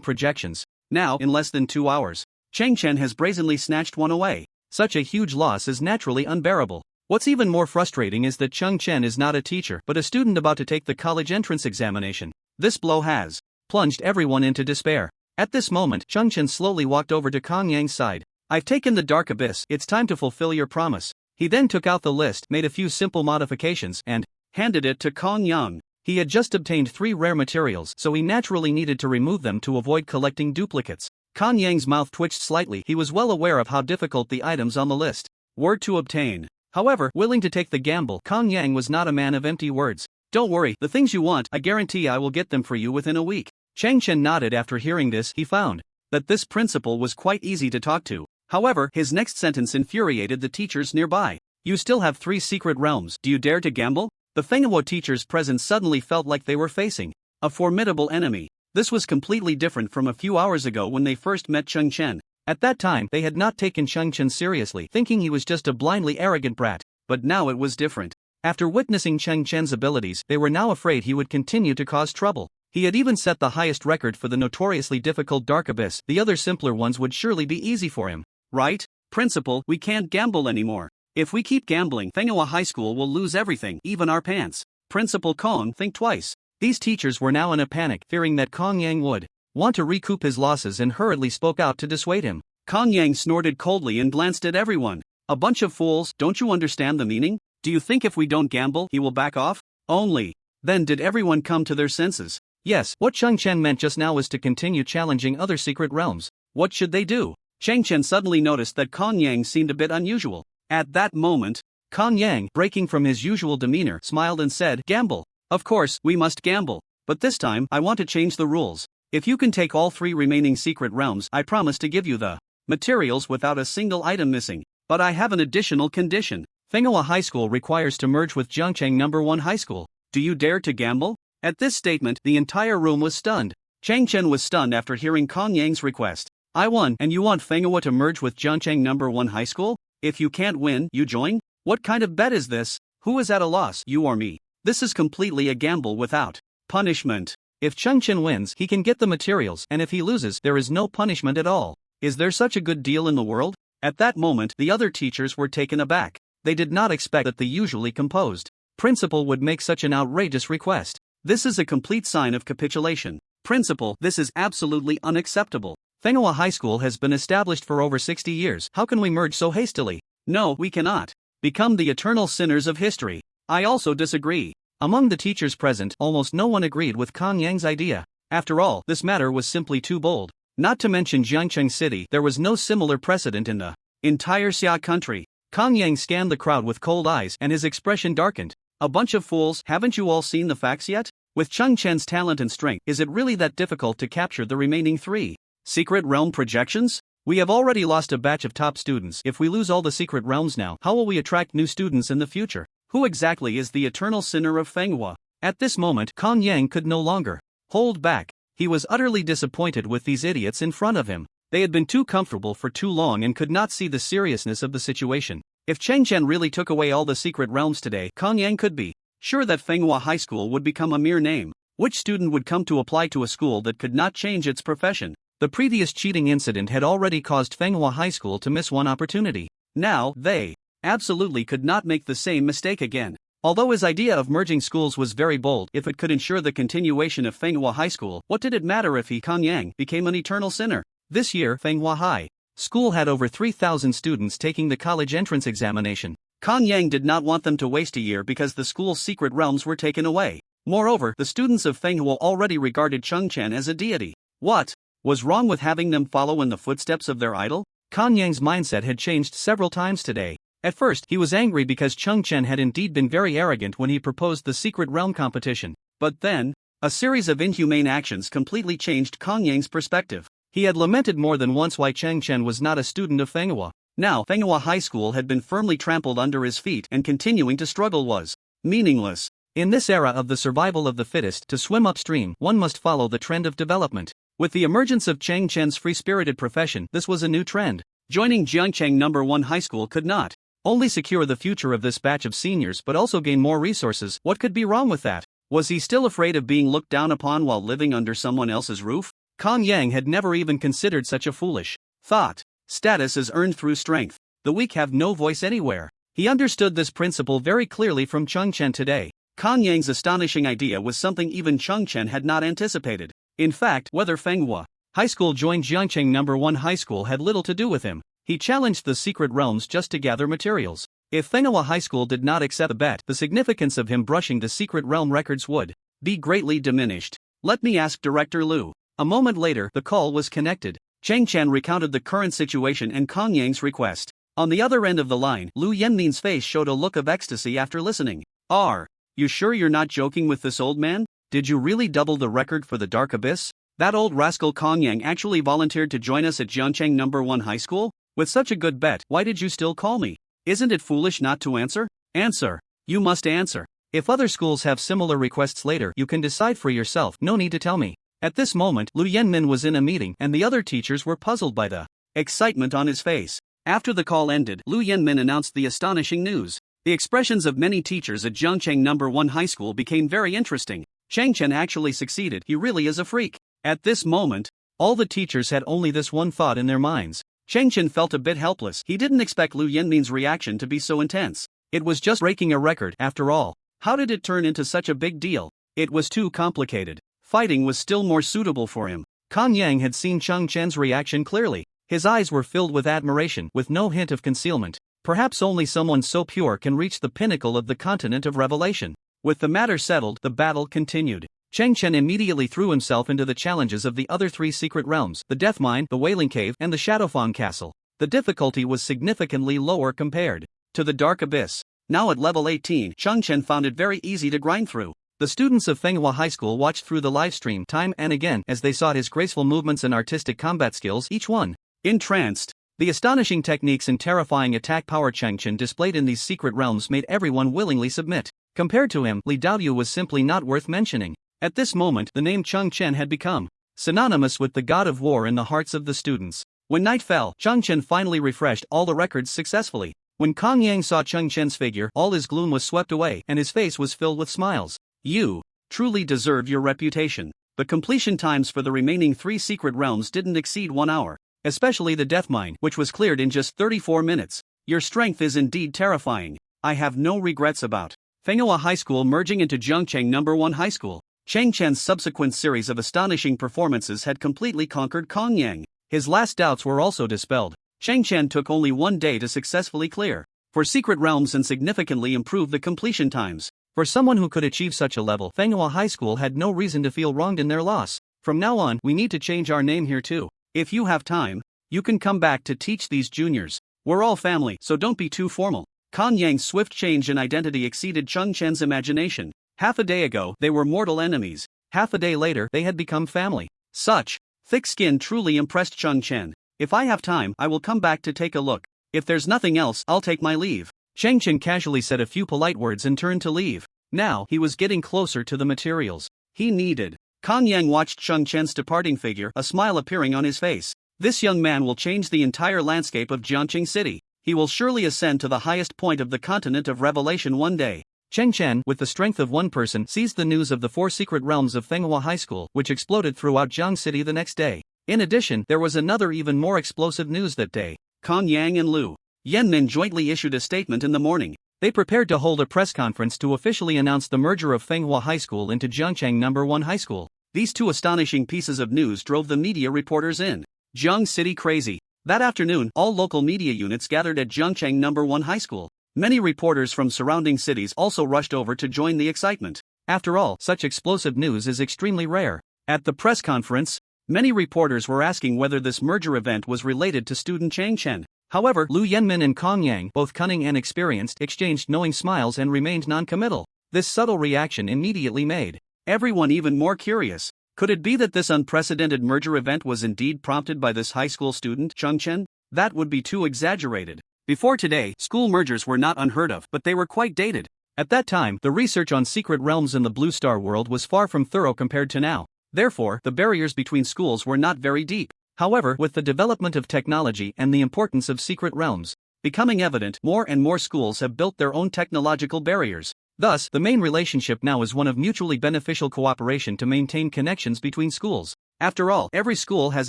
projections. Now, in less than 2 hours, Cheng Chen has brazenly snatched one away. Such a huge loss is naturally unbearable. What's even more frustrating is that Cheng Chen is not a teacher but a student about to take the college entrance examination. This blow has plunged everyone into despair. At this moment, Cheng Chen slowly walked over to Kang Yang's side. I've taken the Dark Abyss, it's time to fulfill your promise. He then took out the list, made a few simple modifications, and handed it to Kang Yang. He had just obtained 3 rare materials, so he naturally needed to remove them to avoid collecting duplicates. Kang Yang's mouth twitched slightly. He was well aware of how difficult the items on the list were to obtain. However, willing to take the gamble, Kang Yang was not a man of empty words. Don't worry, the things you want, I guarantee I will get them for you within a week. Cheng Chen nodded. After hearing this, he found that this principal was quite easy to talk to. However, his next sentence infuriated the teachers nearby. You still have 3 secret realms, do you dare to gamble? The Manhwa teachers present suddenly felt like they were facing A formidable enemy. This was completely different from a few hours ago when they first met Chen. At that time, they had not taken Chen seriously, thinking he was just a blindly arrogant brat, but now it was different. After witnessing Chen's abilities, they were now afraid he would continue to cause trouble. He had even set the highest record for the notoriously difficult Dark Abyss. The other simpler ones would surely be easy for him. Right? Principal, we can't gamble anymore. If we keep gambling, Manhwa High School will lose everything, even our pants. Principal Chong, think twice. These teachers were now in a panic, fearing that Kong Yang would want to recoup his losses and hurriedly spoke out to dissuade him. Kong Yang snorted coldly and glanced at everyone. A bunch of fools, don't you understand the meaning? Do you think if we don't gamble, he will back off? Only then did everyone come to their senses. Yes, what Chen meant just now was to continue challenging other secret realms. What should they do? Chen suddenly noticed that Kong Yang seemed a bit unusual. At that moment, Kong Yang, breaking from his usual demeanor, smiled and said, "Gamble. Of course, we must gamble. But this time, I want to change the rules. If you can take all 3 remaining secret realms, I promise to give you the materials without a single item missing. But I have an additional condition. Manhwa High School requires to merge with Jiangcheng No. 1 High School. Do you dare to gamble?" At this statement, the entire room was stunned. Chen was stunned after hearing Kong Yang's request. "I won, and you want Manhwa to merge with Jiangcheng No. 1 High School? If you can't win, you join? What kind of bet is this? Who is at a loss, you or me? This is completely a gamble without punishment. If Chen wins, he can get the materials, and if he loses, there is no punishment at all. Is there such a good deal in the world?" At that moment, the other teachers were taken aback. They did not expect that the usually composed principal would make such an outrageous request. This is a complete sign of capitulation. Principal, this is absolutely unacceptable. Manhwa High School has been established for over 60 years. How can we merge so hastily? No, we cannot. Become the eternal sinners of history. I also disagree. Among the teachers present, almost no one agreed with Kong Yang's idea. After all, this matter was simply too bold. Not to mention Jiangcheng City, there was no similar precedent in the entire Xia country. Kong Yang scanned the crowd with cold eyes and his expression darkened. A bunch of fools, haven't you all seen the facts yet? With Chen's talent and strength, is it really that difficult to capture the remaining 3 secret realm projections? We have already lost a batch of top students. If we lose all the secret realms now, how will we attract new students in the future? Who exactly is the eternal sinner of Manhwa? At this moment, Kong Yang could no longer hold back. He was utterly disappointed with these idiots in front of him. They had been too comfortable for too long and could not see the seriousness of the situation. If Chen really took away all the secret realms today, Kong Yang could be sure that Manhwa High School would become a mere name. Which student would come to apply to a school that could not change its profession? The previous cheating incident had already caused Manhwa High School to miss one opportunity. Now, they absolutely could not make the same mistake again. Although his idea of merging schools was very bold, if it could ensure the continuation of Manhwa High School, what did it matter if he, Kong Yang, became an eternal sinner? This year, Manhwa High School had over 3,000 students taking the college entrance examination. Kong Yang did not want them to waste a year because the school's secret realms were taken away. Moreover, the students of Manhwa already regarded Chen as a deity. What was wrong with having them follow in the footsteps of their idol? Kong Yang's mindset had changed several times today. At first, he was angry because Chen had indeed been very arrogant when he proposed the secret realm competition. But then, a series of inhumane actions completely changed Kong Yang's perspective. He had lamented more than once why Chen was not a student of Manhwa. Now, Manhwa High School had been firmly trampled under his feet, and continuing to struggle was meaningless. In this era of the survival of the fittest, to swim upstream, one must follow the trend of development. With the emergence of Chen's free-spirited profession, this was a new trend. Joining Jiangcheng No. 1 High School could not only secure the future of this batch of seniors but also gain more resources. What could be wrong with that? Was he still afraid of being looked down upon while living under someone else's roof? Kong Yang had never even considered such a foolish thought. Status is earned through strength. The weak have no voice anywhere. He understood this principle very clearly from Chen today. Kong Yang's astonishing idea was something even Chen had not anticipated. In fact, whether Manhwa High School joined Jiangcheng No. 1 High School had little to do with him. He challenged the secret realms just to gather materials. If Manhwa High School did not accept the bet, the significance of him brushing the secret realm records would be greatly diminished. Let me ask Director Liu. A moment later, the call was connected. Chen recounted the current situation and Kong Yang's request. On the other end of the line, Lu Yanmin's face showed a look of ecstasy after listening. Are you sure you're not joking with this old man? Did you really double the record for the Dark Abyss? That old rascal Kong Yang actually volunteered to join us at Jiangcheng No. 1 High School? With such a good bet, why did you still call me? Isn't it foolish not to answer? Answer. You must answer. If other schools have similar requests later, you can decide for yourself, no need to tell me. At this moment, Lu Yenmin was in a meeting and the other teachers were puzzled by the excitement on his face. After the call ended, Lu Yenmin announced the astonishing news. The expressions of many teachers at Zhangcheng No. 1 High School became very interesting. Chen actually succeeded, he really is a freak. At this moment, all the teachers had only this one thought in their minds. Chen felt a bit helpless. He didn't expect Lu Yenmin's reaction to be so intense. It was just breaking a record, after all. How did it turn into such a big deal? It was too complicated. Fighting was still more suitable for him. Kang Yang had seen Chen's reaction clearly. His eyes were filled with admiration, with no hint of concealment. Perhaps only someone so pure can reach the pinnacle of the continent of revelation. With the matter settled, the battle continued. Chen immediately threw himself into the challenges of the other three secret realms, the Death Mine, the Wailing Cave, and the Shadowfang Castle. The difficulty was significantly lower compared to the Dark Abyss. Now at level 18, Chen found it very easy to grind through. The students of Fenghua High School watched through the livestream time and again as they saw his graceful movements and artistic combat skills, each one entranced. The astonishing techniques and terrifying attack power Chen displayed in these secret realms made everyone willingly submit. Compared to him, Li Daoyu was simply not worth mentioning. At this moment, the name Chen had become synonymous with the god of war in the hearts of the students. When night fell, Chen finally refreshed all the records successfully. When Kang Yang saw Chen's figure, all his gloom was swept away and his face was filled with smiles. You truly deserve your reputation. The completion times for the remaining 3 secret realms didn't exceed 1 hour. Especially the Death Mine, which was cleared in just 34 minutes. Your strength is indeed terrifying. I have no regrets about Fenghua High School merging into Zhangcheng No. 1 High School. Chen's subsequent series of astonishing performances had completely conquered Kang Yang. His last doubts were also dispelled. Chen took only 1 day to successfully clear 4 secret realms and significantly improve the completion times. For someone who could achieve such a level, Fenghua High School had no reason to feel wronged in their loss. From now on, we need to change our name here too. If you have time, you can come back to teach these juniors. We're all family, so don't be too formal. Kang Yang's swift change in identity exceeded Chen's imagination. Half a day ago, they were mortal enemies. Half a day later, they had become family. Such thick skin truly impressed Chen. If I have time, I will come back to take a look. If there's nothing else, I'll take my leave. Chen casually said a few polite words and turned to leave. Now, he was getting closer to the materials he needed. Kang Yang watched Chen's departing figure, a smile appearing on his face. This young man will change the entire landscape of Jiangqing City. He will surely ascend to the highest point of the continent of revelation one day. Chen, with the strength of one person, seized the news of the 4 secret realms of Fenghua High School, which exploded throughout Jiang City the next day. In addition, there was another even more explosive news that day. Kang Yang and Lu Yenmin jointly issued a statement in the morning. They prepared to hold a press conference to officially announce the merger of Fenghua High School into Zhangcheng No. 1 High School. These 2 astonishing pieces of news drove the media reporters in Jiang City crazy. That afternoon, all local media units gathered at Zhangcheng No. 1 High School. Many reporters from surrounding cities also rushed over to join the excitement. After all, such explosive news is extremely rare. At the press conference, many reporters were asking whether this merger event was related to student Chen. However, Lu Yenmin and Kang Yang, both cunning and experienced, exchanged knowing smiles and remained non-committal. This subtle reaction immediately made everyone even more curious. Could it be that this unprecedented merger event was indeed prompted by this high school student, Chen? That would be too exaggerated. Before today, school mergers were not unheard of, but they were quite dated. At that time, the research on secret realms in the Blue Star world was far from thorough compared to now. Therefore, the barriers between schools were not very deep. However, with the development of technology and the importance of secret realms becoming evident, more and more schools have built their own technological barriers. Thus, the main relationship now is one of mutually beneficial cooperation to maintain connections between schools. After all, every school has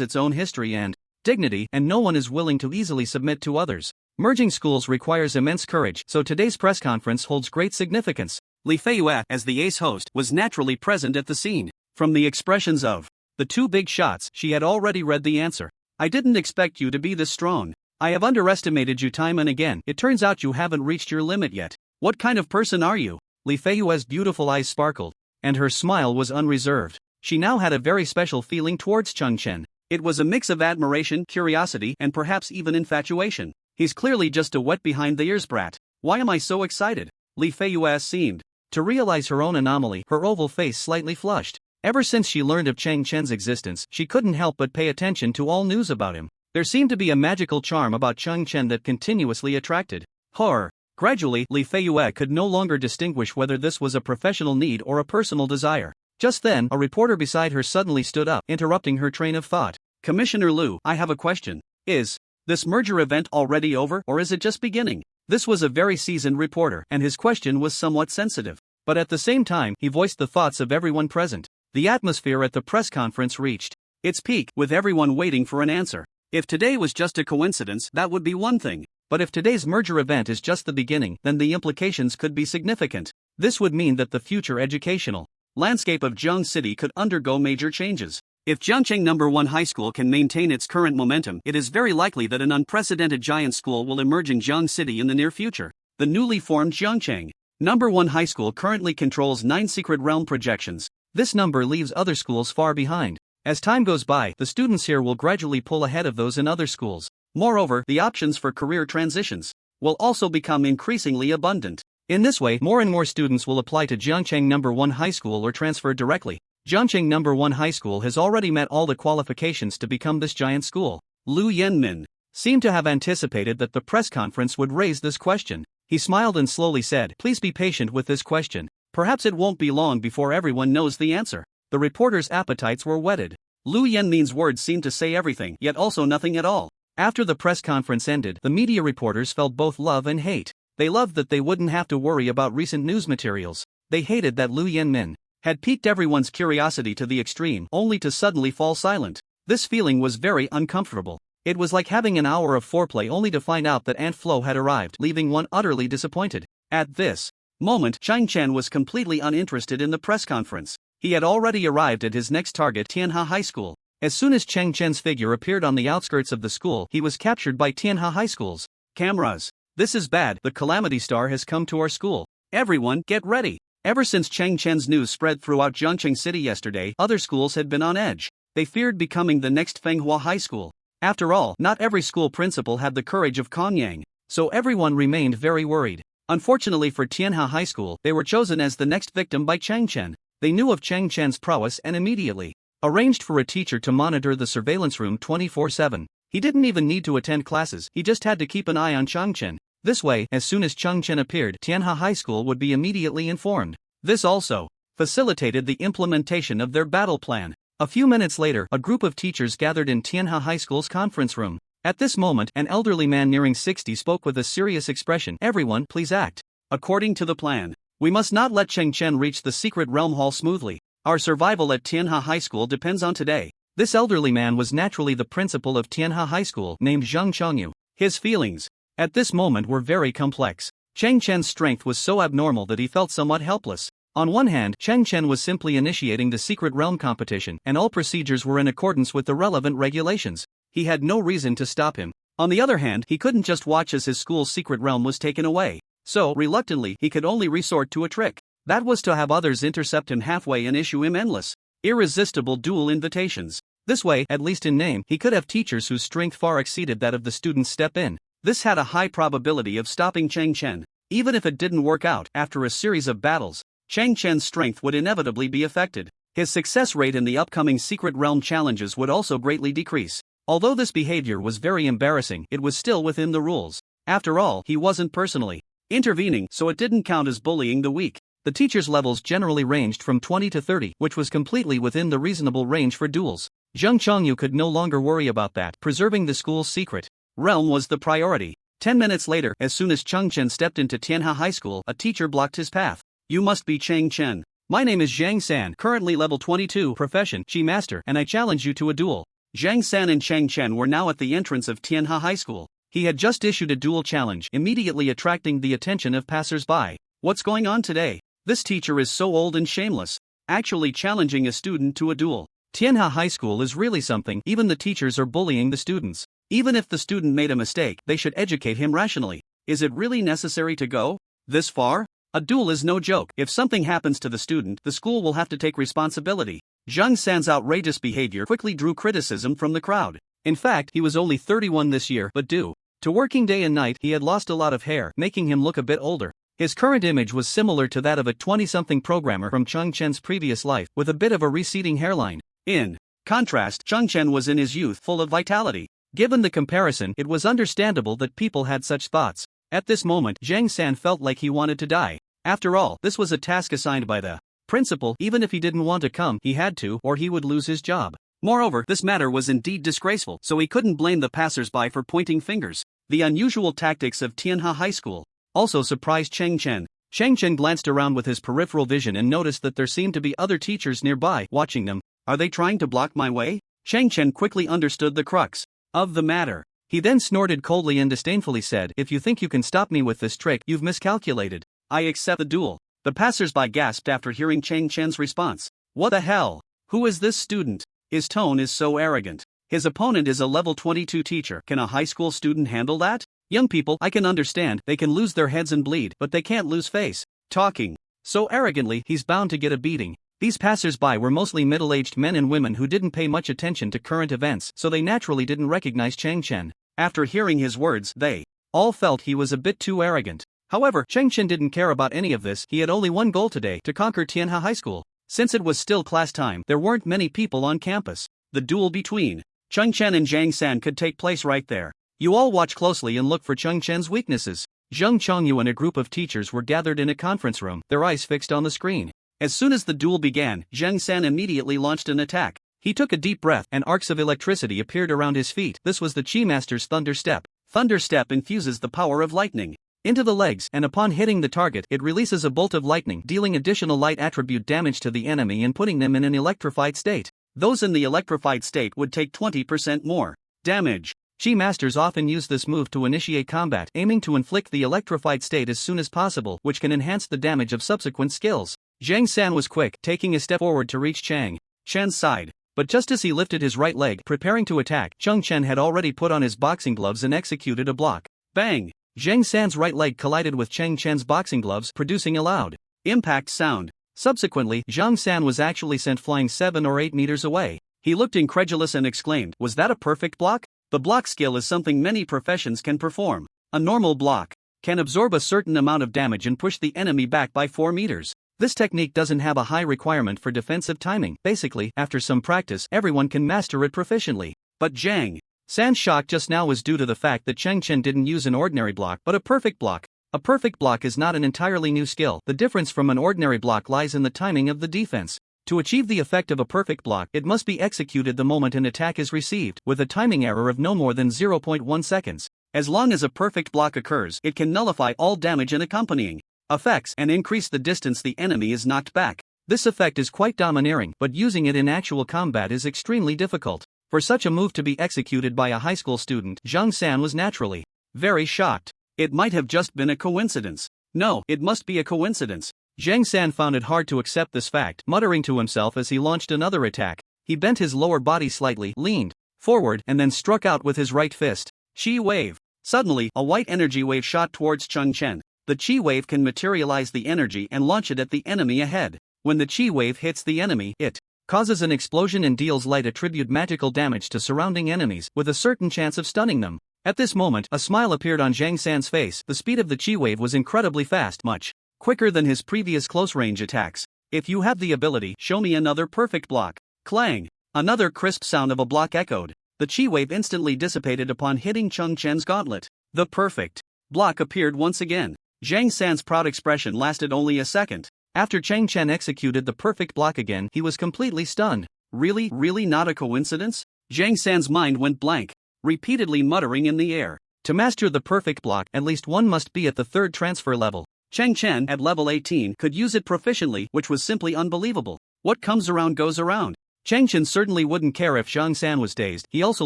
its own history and dignity, and no one is willing to easily submit to others. Merging schools requires immense courage, so today's press conference holds great significance. Li Feiyue, as the ace host, was naturally present at the scene. From the expressions of the 2 big shots, she had already read the answer. I didn't expect you to be this strong. I have underestimated you time and again. It turns out you haven't reached your limit yet. What kind of person are you? Li Feiyue's beautiful eyes sparkled, and her smile was unreserved. She now had a very special feeling towards Chen. It was a mix of admiration, curiosity, and perhaps even infatuation. He's clearly just a wet behind the ears brat. Why am I so excited? Li Feiyue seemed to realize her own anomaly, her oval face slightly flushed. Ever since she learned of Chen's existence, she couldn't help but pay attention to all news about him. There seemed to be a magical charm about Chen that continuously attracted her. Gradually, Li Feiyue could no longer distinguish whether this was a professional need or a personal desire. Just then, a reporter beside her suddenly stood up, interrupting her train of thought. Commissioner Liu, I have a question. Is this merger event already over, or is it just beginning? This was a very seasoned reporter, and his question was somewhat sensitive. But at the same time, he voiced the thoughts of everyone present. The atmosphere at the press conference reached its peak, with everyone waiting for an answer. If today was just a coincidence, that would be one thing. But if today's merger event is just the beginning, then the implications could be significant. This would mean that the future educational landscape of Jiang City could undergo major changes. If Jiangcheng No. 1 High School can maintain its current momentum, it is very likely that an unprecedented giant school will emerge in Jiang City in the near future. The newly formed Jiangcheng No. 1 High School currently controls 9 secret realm projections. This number leaves other schools far behind. As time goes by, the students here will gradually pull ahead of those in other schools. Moreover, the options for career transitions will also become increasingly abundant. In this way, more and more students will apply to Jiangcheng No. 1 High School or transfer directly. Jiangcheng No. 1 High School has already met all the qualifications to become this giant school. Lu Yanmin seemed to have anticipated that the press conference would raise this question. He smiled and slowly said, "Please be patient with this question. Perhaps it won't be long before everyone knows the answer." The reporters' appetites were whetted. Lu Yanmin's words seemed to say everything, yet also nothing at all. After the press conference ended, the media reporters felt both love and hate. They loved that they wouldn't have to worry about recent news materials. They hated that Lu Yanmin had piqued everyone's curiosity to the extreme, only to suddenly fall silent. This feeling was very uncomfortable. It was like having an hour of foreplay only to find out that Aunt Flo had arrived, leaving one utterly disappointed. At this moment, Chen was completely uninterested in the press conference. He had already arrived at his next target, Tianhe High School. As soon as Chen's figure appeared on the outskirts of the school, he was captured by Tianhe High School's cameras. "This is bad, the Calamity Star has come to our school. Everyone, get ready." Ever since Chen's news spread throughout Jiangcheng City yesterday, other schools had been on edge. They feared becoming the next Fenghua High School. After all, not every school principal had the courage of Kongyang, so everyone remained very worried. Unfortunately for Tianhe High School, they were chosen as the next victim by Chen. They knew of Chen's prowess and immediately arranged for a teacher to monitor the surveillance room 24/7. He didn't even need to attend classes, he just had to keep an eye on Chen. This way, as soon as Chen appeared, Tianhe High School would be immediately informed. This also facilitated the implementation of their battle plan. A few minutes later, a group of teachers gathered in Tianhe High School's conference room. At this moment, an elderly man nearing 60 spoke with a serious expression. "Everyone, please act according to the plan. We must not let Chen reach the secret realm hall smoothly. Our survival at Tianhe High School depends on today." This elderly man was naturally the principal of Tianhe High School, named Zhang Chongyu. His feelings at this moment were very complex. Chen's strength was so abnormal that he felt somewhat helpless. On one hand, Chen was simply initiating the secret realm competition, and all procedures were in accordance with the relevant regulations. He had no reason to stop him. On the other hand, he couldn't just watch as his school's secret realm was taken away. So, reluctantly, he could only resort to a trick. That was to have others intercept him halfway and issue him endless, irresistible duel invitations. This way, at least in name, he could have teachers whose strength far exceeded that of the students step in. This had a high probability of stopping Chen. Even if it didn't work out, after a series of battles, Chen's strength would inevitably be affected. His success rate in the upcoming secret realm challenges would also greatly decrease. Although this behavior was very embarrassing, it was still within the rules. After all, he wasn't personally intervening, so it didn't count as bullying the weak. The teachers' levels generally ranged from 20 to 30, which was completely within the reasonable range for duels. Zhang Chongyu could no longer worry about that. Preserving the school's secret realm was the priority. 10 minutes later, as soon as Chen stepped into Tianhe High School, a teacher blocked his path. "You must be Chen. My name is Zhang San, currently level 22, profession, Chi Master, and I challenge you to a duel." Zhang San and Chen were now at the entrance of Tianhe High School. He had just issued a duel challenge, immediately attracting the attention of passers-by. What's going on today? This teacher is so old and shameless, actually challenging a student to a duel. Tianhe High School is really something. Even the teachers are bullying the students. Even if the student made a mistake, they should educate him rationally. Is it really necessary to go this far? A duel is no joke. If something happens to the student, the school will have to take responsibility. Zhang San's outrageous behavior quickly drew criticism from the crowd. In fact, he was only 31 this year, but due to working day and night, he had lost a lot of hair, making him look a bit older. His current image was similar to that of a 20-something programmer from Chen's previous life, with a bit of a receding hairline. In contrast, Chen was in his youth, full of vitality. Given the comparison, it was understandable that people had such thoughts. At this moment, Zhang San felt like he wanted to die. After all, this was a task assigned by the principal. Even if he didn't want to come, he had to, or he would lose his job. Moreover, this matter was indeed disgraceful, so he couldn't blame the passers-by for pointing fingers. The unusual tactics of Tianhe High School also surprised Cheng Chen. Cheng Chen glanced around with his peripheral vision and noticed that there seemed to be other teachers nearby, watching them. Are they trying to block my way? Cheng Chen quickly understood the crux of the matter. He then snorted coldly and disdainfully said, if you think you can stop me with this trick, you've miscalculated. I accept the duel. The passers-by gasped after hearing Cheng Chen's response. What the hell? Who is this student? His tone is so arrogant. His opponent is a level 22 teacher. Can a high school student handle that? Young people, I can understand, they can lose their heads and bleed, but they can't lose face. Talking so arrogantly, he's bound to get a beating. These passers-by were mostly middle-aged men and women who didn't pay much attention to current events, so they naturally didn't recognize Cheng Chen. After hearing his words, they all felt he was a bit too arrogant. However, Cheng Chen didn't care about any of this. He had only one goal today, to conquer Tianhe High School. Since it was still class time, there weren't many people on campus. The duel between Cheng Chen and Zhang San could take place right there. You all watch closely and look for Cheng Chen's weaknesses. Zheng Chongyu and a group of teachers were gathered in a conference room, their eyes fixed on the screen. As soon as the duel began, Zhang San immediately launched an attack. He took a deep breath, and arcs of electricity appeared around his feet. This was the Chi Master's Thunder Step. Thunder Step infuses the power of lightning into the legs, and upon hitting the target, it releases a bolt of lightning, dealing additional light attribute damage to the enemy and putting them in an electrified state. Those in the electrified state would take 20% more damage. Chi Masters often use this move to initiate combat, aiming to inflict the electrified state as soon as possible, which can enhance the damage of subsequent skills. Zhang San was quick, taking a step forward to reach Chang Chen's side. But just as he lifted his right leg, preparing to attack, Cheng Chen had already put on his boxing gloves and executed a block. Bang! Zhang San's right leg collided with Cheng Chen's boxing gloves, producing a loud impact sound. Subsequently, Zhang San was actually sent flying 7 or 8 meters away. He looked incredulous and exclaimed, was that a perfect block? The block skill is something many professions can perform. A normal block can absorb a certain amount of damage and push the enemy back by 4 meters. This technique doesn't have a high requirement for defensive timing. Basically, after some practice, everyone can master it proficiently. But Zhang San's shock just now was due to the fact that Cheng Chen didn't use an ordinary block, but a perfect block. A perfect block is not an entirely new skill. The difference from an ordinary block lies in the timing of the defense. To achieve the effect of a perfect block, it must be executed the moment an attack is received, with a timing error of no more than 0.1 seconds. As long as a perfect block occurs, it can nullify all damage and accompanying effects and increase the distance the enemy is knocked back. This effect is quite domineering, but using it in actual combat is extremely difficult. For such a move to be executed by a high school student, Zhang San was naturally very shocked. It might have just been a coincidence. No, it must be a coincidence. Zhang San found it hard to accept this fact, muttering to himself as he launched another attack. He bent his lower body slightly, leaned forward, and then struck out with his right fist. Chi wave. Suddenly, a white energy wave shot towards Cheng Chen. The Chi wave can materialize the energy and launch it at the enemy ahead. When the Chi wave hits the enemy, it causes an explosion and deals light attribute magical damage to surrounding enemies, with a certain chance of stunning them. At this moment, a smile appeared on Zhang San's face. The speed of the Chi wave was incredibly fast, much quicker than his previous close-range attacks. If you have the ability, show me another perfect block. Clang! Another crisp sound of a block echoed. The Chi wave instantly dissipated upon hitting Cheng Chen's gauntlet. The perfect block appeared once again. Zhang San's proud expression lasted only a second. After Cheng Chen executed the perfect block again, he was completely stunned. Really not a coincidence? Zhang San's mind went blank, repeatedly muttering in the air. To master the perfect block, at least one must be at the 3rd transfer level. Cheng Chen, at level 18, could use it proficiently, which was simply unbelievable. What comes around goes around. Cheng Chen certainly wouldn't care if Zhang San was dazed. He also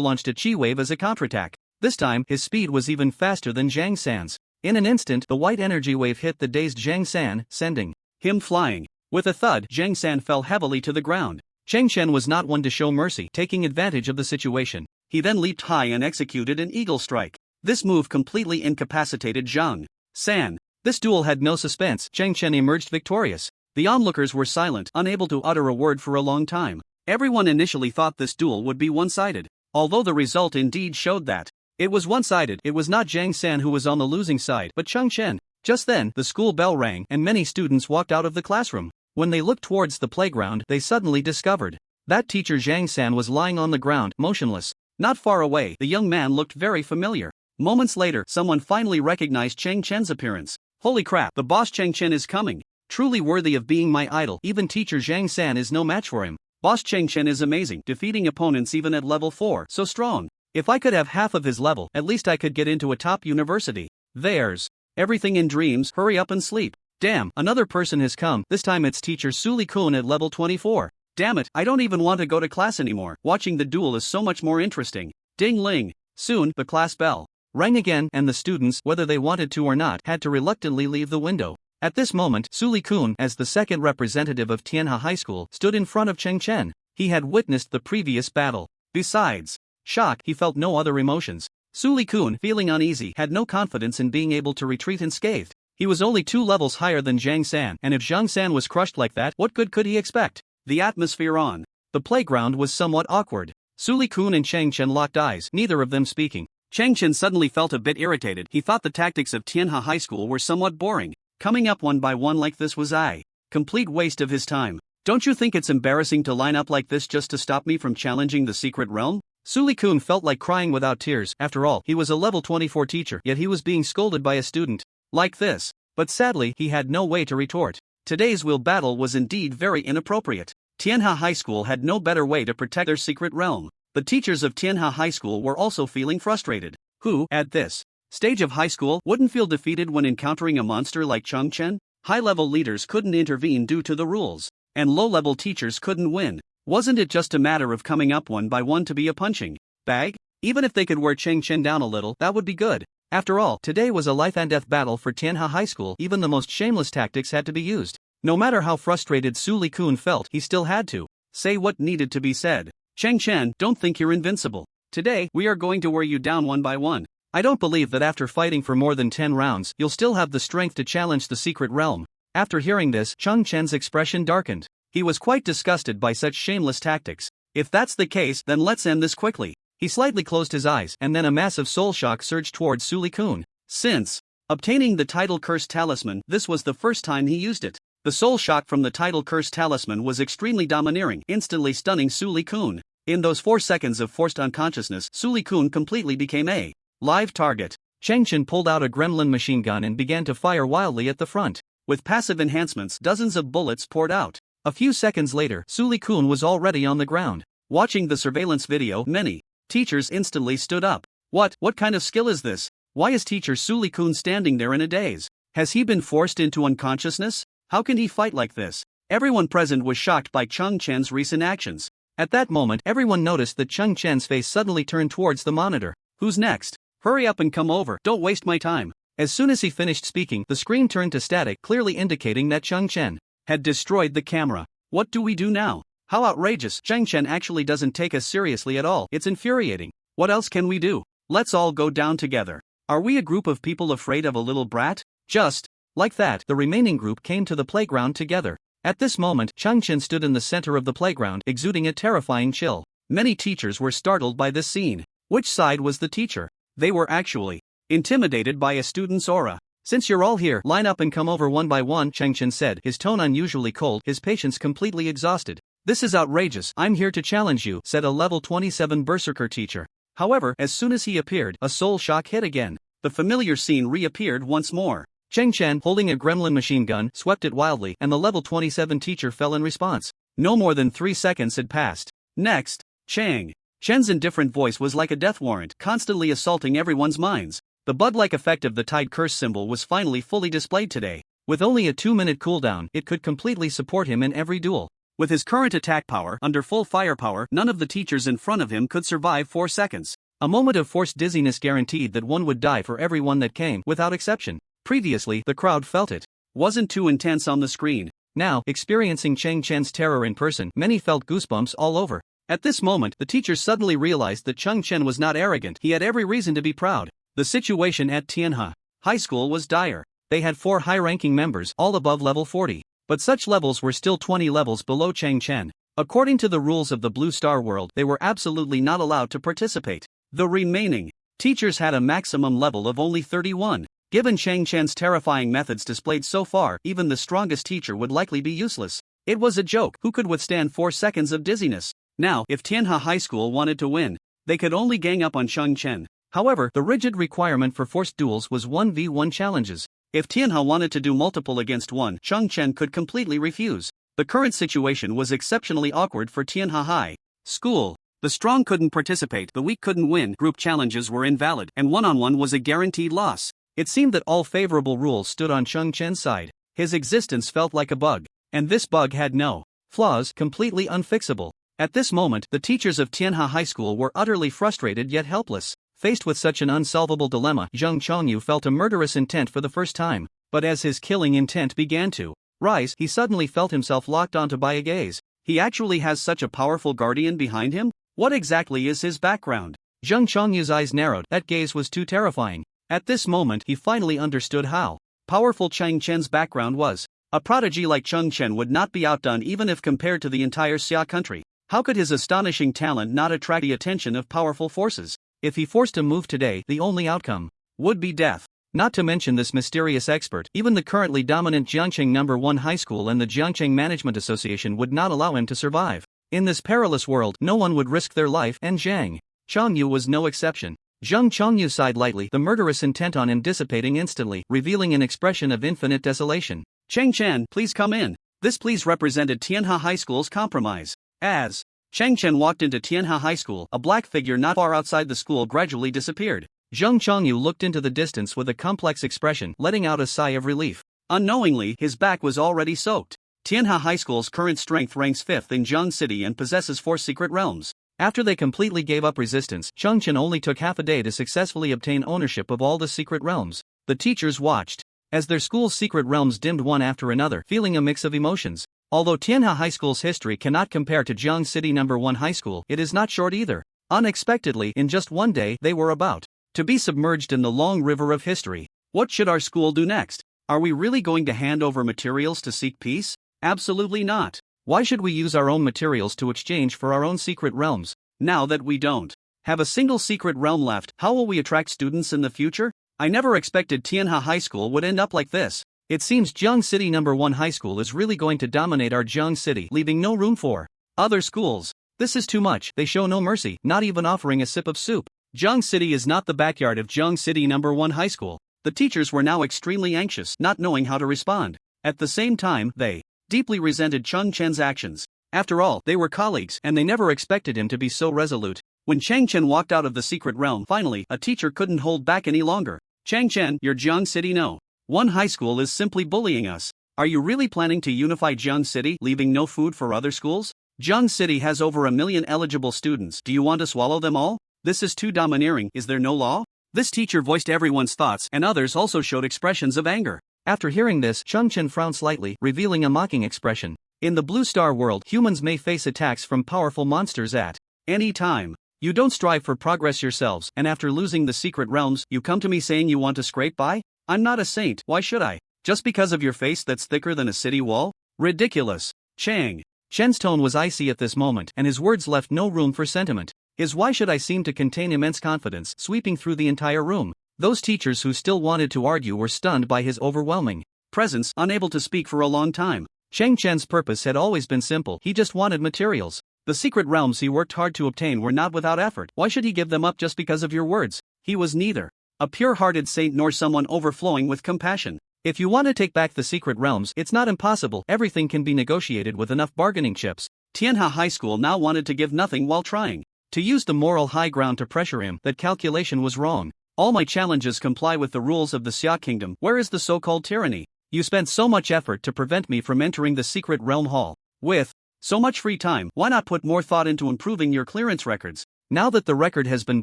launched a Chi wave as a counterattack. This time, his speed was even faster than Zhang San's. In an instant, the white energy wave hit the dazed Zhang San, sending him flying. With a thud, Zhang San fell heavily to the ground. Cheng Chen was not one to show mercy, taking advantage of the situation. He then leaped high and executed an eagle strike. This move completely incapacitated Zhang San. This duel had no suspense. Cheng Chen emerged victorious. The onlookers were silent, unable to utter a word for a long time. Everyone initially thought this duel would be one-sided, although the result indeed showed that it was one-sided. It was not Zhang San who was on the losing side, but Cheng Chen. Just then, the school bell rang, and many students walked out of the classroom. When they looked towards the playground, they suddenly discovered that teacher Zhang San was lying on the ground, motionless. Not far away, the young man looked very familiar. Moments later, someone finally recognized Chang Chen's appearance. Holy crap, the boss Chang Chen is coming. Truly worthy of being my idol. Even teacher Zhang San is no match for him. Boss Chang Chen is amazing, defeating opponents even at level 4, so strong. If I could have half of his level, at least I could get into a top university. There's everything in dreams, hurry up and sleep. Damn, another person has come, this time it's teacher Suli Kun at level 24. Damn it, I don't even want to go to class anymore. Watching the duel is so much more interesting. Ding ling. Soon, the class bell rang again, and the students, whether they wanted to or not, had to reluctantly leave the window. At this moment, Suli Kun, as the second representative of Tianhe High School, stood in front of Cheng Chen. He had witnessed the previous battle. Besides shock, he felt no other emotions. Suli Kun, feeling uneasy, had no confidence in being able to retreat unscathed. He was only 2 levels higher than Zhang San, and if Zhang San was crushed like that, what good could he expect? The atmosphere on the playground was somewhat awkward. Suli Kun and Cheng Chen locked eyes, neither of them speaking. Cheng Chen suddenly felt a bit irritated. He thought the tactics of Tianhe High School were somewhat boring. Coming up one by one like this was a complete waste of his time. Don't you think it's embarrassing to line up like this just to stop me from challenging the secret realm? Suli Kun felt like crying without tears. After all, he was a level 24 teacher, yet he was being scolded by a student like this. But sadly, he had no way to retort. Today's will battle was indeed very inappropriate. Tianhe High School had no better way to protect their secret realm. The teachers of Tianhe High School were also feeling frustrated. Who, at this stage of high school, wouldn't feel defeated when encountering a monster like Chong Chen? High-level leaders couldn't intervene due to the rules, and low-level teachers couldn't win. Wasn't it just a matter of coming up one by one to be a punching bag? Even if they could wear Cheng Chen down a little, that would be good. After all, today was a life-and-death battle for Tianhe High School. Even the most shameless tactics had to be used. No matter how frustrated Suli Kun felt, he still had to say what needed to be said. Cheng Chen, don't think you're invincible. Today, we are going to wear you down one by one. I don't believe that after fighting for more than 10 rounds, you'll still have the strength to challenge the secret realm. After hearing this, Cheng Chen's expression darkened. He was quite disgusted by such shameless tactics. If that's the case, then let's end this quickly. He slightly closed his eyes, and then a massive soul shock surged towards Suli Kun. Since obtaining the title Curse Talisman, this was the first time he used it. The soul shock from the title Curse Talisman was extremely domineering, instantly stunning Suli Kun. In those 4 seconds of forced unconsciousness, Suli Kun completely became a live target. Cheng Chen pulled out a gremlin machine gun and began to fire wildly at the front. With passive enhancements, dozens of bullets poured out. A few seconds later, Suli Kun was already on the ground. Watching the surveillance video, many teachers instantly stood up. What kind of skill is this? Why is teacher Suli Kun standing there in a daze? Has he been forced into unconsciousness? How can he fight like this? Everyone present was shocked by Cheng Chen's recent actions. At that moment, everyone noticed that Cheng Chen's face suddenly turned towards the monitor. Who's next? Hurry up and come over, don't waste my time. As soon as he finished speaking, the screen turned to static, clearly indicating that Cheng Chen had destroyed the camera. What do we do now? How outrageous! Cheng Chen actually doesn't take us seriously at all. It's infuriating. What else can we do? Let's all go down together. Are we a group of people afraid of a little brat? Just like that, the remaining group came to the playground together. At this moment, Cheng Chen stood in the center of the playground, exuding a terrifying chill. Many teachers were startled by this scene. Which side was the teacher? They were actually intimidated by a student's aura. Since you're all here, line up and come over one by one, Cheng Chen said, his tone unusually cold, his patience completely exhausted. This is outrageous. I'm here to challenge you, said a level 27 berserker teacher. However, as soon as he appeared, a soul shock hit again. The familiar scene reappeared once more. Cheng Chen, holding a gremlin machine gun, swept it wildly, and the level 27 teacher fell in response. No more than 3 seconds had passed. Next, Chen's indifferent voice was like a death warrant, constantly assaulting everyone's minds. The bud-like effect of the Tide Curse symbol was finally fully displayed today. With only a 2-minute cooldown, it could completely support him in every duel. With his current attack power, under full firepower, none of the teachers in front of him could survive 4 seconds. A moment of forced dizziness guaranteed that one would die for everyone that came, without exception. Previously, the crowd felt it wasn't too intense on the screen. Now, experiencing Cheng Chen's terror in person, many felt goosebumps all over. At this moment, the teachers suddenly realized that Cheng Chen was not arrogant. He had every reason to be proud. The situation at Tianhe High School was dire. They had 4 high-ranking members, all above level 40. But such levels were still 20 levels below Cheng Chen. According to the rules of the Blue Star World, they were absolutely not allowed to participate. The remaining teachers had a maximum level of only 31. Given Cheng Chen's terrifying methods displayed so far, even the strongest teacher would likely be useless. It was a joke. Who could withstand 4 seconds of dizziness? Now, if Tianhe High School wanted to win, they could only gang up on Cheng Chen. However, the rigid requirement for forced duels was 1v1 challenges. If Tianhe wanted to do multiple against one, Chen could completely refuse. The current situation was exceptionally awkward for Tianhe High School. The strong couldn't participate, the weak couldn't win, group challenges were invalid, and one-on-one was a guaranteed loss. It seemed that all favorable rules stood on Chen's side. His existence felt like a bug. And this bug had no flaws, completely unfixable. At this moment, the teachers of Tianhe High School were utterly frustrated yet helpless. Faced with such an unsolvable dilemma, Zheng Chongyu felt a murderous intent for the first time. But as his killing intent began to rise, he suddenly felt himself locked onto by a gaze. He actually has such a powerful guardian behind him? What exactly is his background? Zheng Chongyu's eyes narrowed. That gaze was too terrifying. At this moment, he finally understood how powerful Chen's background was. A prodigy like Chen would not be outdone even if compared to the entire Xia country. How could his astonishing talent not attract the attention of powerful forces? If he forced a move today, the only outcome would be death. Not to mention this mysterious expert, even the currently dominant Jiangcheng No. 1 High School and the Jiangcheng Management Association would not allow him to survive. In this perilous world, no one would risk their life, and Zheng Chongyu was no exception. Zheng Chongyu sighed lightly, the murderous intent on him dissipating instantly, revealing an expression of infinite desolation. Chen, please come in. This please represented Tianhe High School's compromise. As Chen walked into Tianhe High School, a black figure not far outside the school gradually disappeared. Zheng Chongyu looked into the distance with a complex expression, letting out a sigh of relief. Unknowingly, his back was already soaked. Tianhe High School's current strength ranks 5th in Jiang City and possesses 4 secret realms. After they completely gave up resistance, Chen only took half a day to successfully obtain ownership of all the secret realms. The teachers watched as their school's secret realms dimmed one after another, feeling a mix of emotions. Although Tianhe High School's history cannot compare to Jiang City No. 1 High School, it is not short either. Unexpectedly, in just one day, they were about to be submerged in the long river of history. What should our school do next? Are we really going to hand over materials to seek peace? Absolutely not. Why should we use our own materials to exchange for our own secret realms? Now that we don't have a single secret realm left, how will we attract students in the future? I never expected Tianhe High School would end up like this. It seems Jiang City No. 1 High School is really going to dominate our Jiang City, leaving no room for other schools. This is too much. They show no mercy, not even offering a sip of soup. Jiang City is not the backyard of Jiang City No. 1 High School. The teachers were now extremely anxious, not knowing how to respond. At the same time, they deeply resented Chen's actions. After all, they were colleagues, and they never expected him to be so resolute. When Chen walked out of the secret realm, finally, a teacher couldn't hold back any longer. Chen, your Jiang City No. 1 High School is simply bullying us. Are you really planning to unify Jiang City, leaving no food for other schools? Jiang City has over 1 million eligible students. Do you want to swallow them all? This is too domineering. Is there no law? This teacher voiced everyone's thoughts, and others also showed expressions of anger. After hearing this, Chen frowned slightly, revealing a mocking expression. In the Blue Star world, humans may face attacks from powerful monsters at any time. You don't strive for progress yourselves, and after losing the secret realms, you come to me saying you want to scrape by? I'm not a saint, why should I? Just because of your face that's thicker than a city wall? Ridiculous. Chen's tone was icy at this moment, and his words left no room for sentiment. His why should I seemed to contain immense confidence, sweeping through the entire room. Those teachers who still wanted to argue were stunned by his overwhelming presence, unable to speak for a long time. Chen's purpose had always been simple, he just wanted materials. The secret realms he worked hard to obtain were not without effort. Why should he give them up just because of your words? He was neither a pure-hearted saint nor someone overflowing with compassion. If you want to take back the secret realms, it's not impossible. Everything can be negotiated with enough bargaining chips. Tianhe High School now wanted to give nothing while trying to use the moral high ground to pressure him. That calculation was wrong. All my challenges comply with the rules of the Xia Kingdom. Where is the so-called tyranny? You spent so much effort to prevent me from entering the secret realm hall. With so much free time, why not put more thought into improving your clearance records? Now that the record has been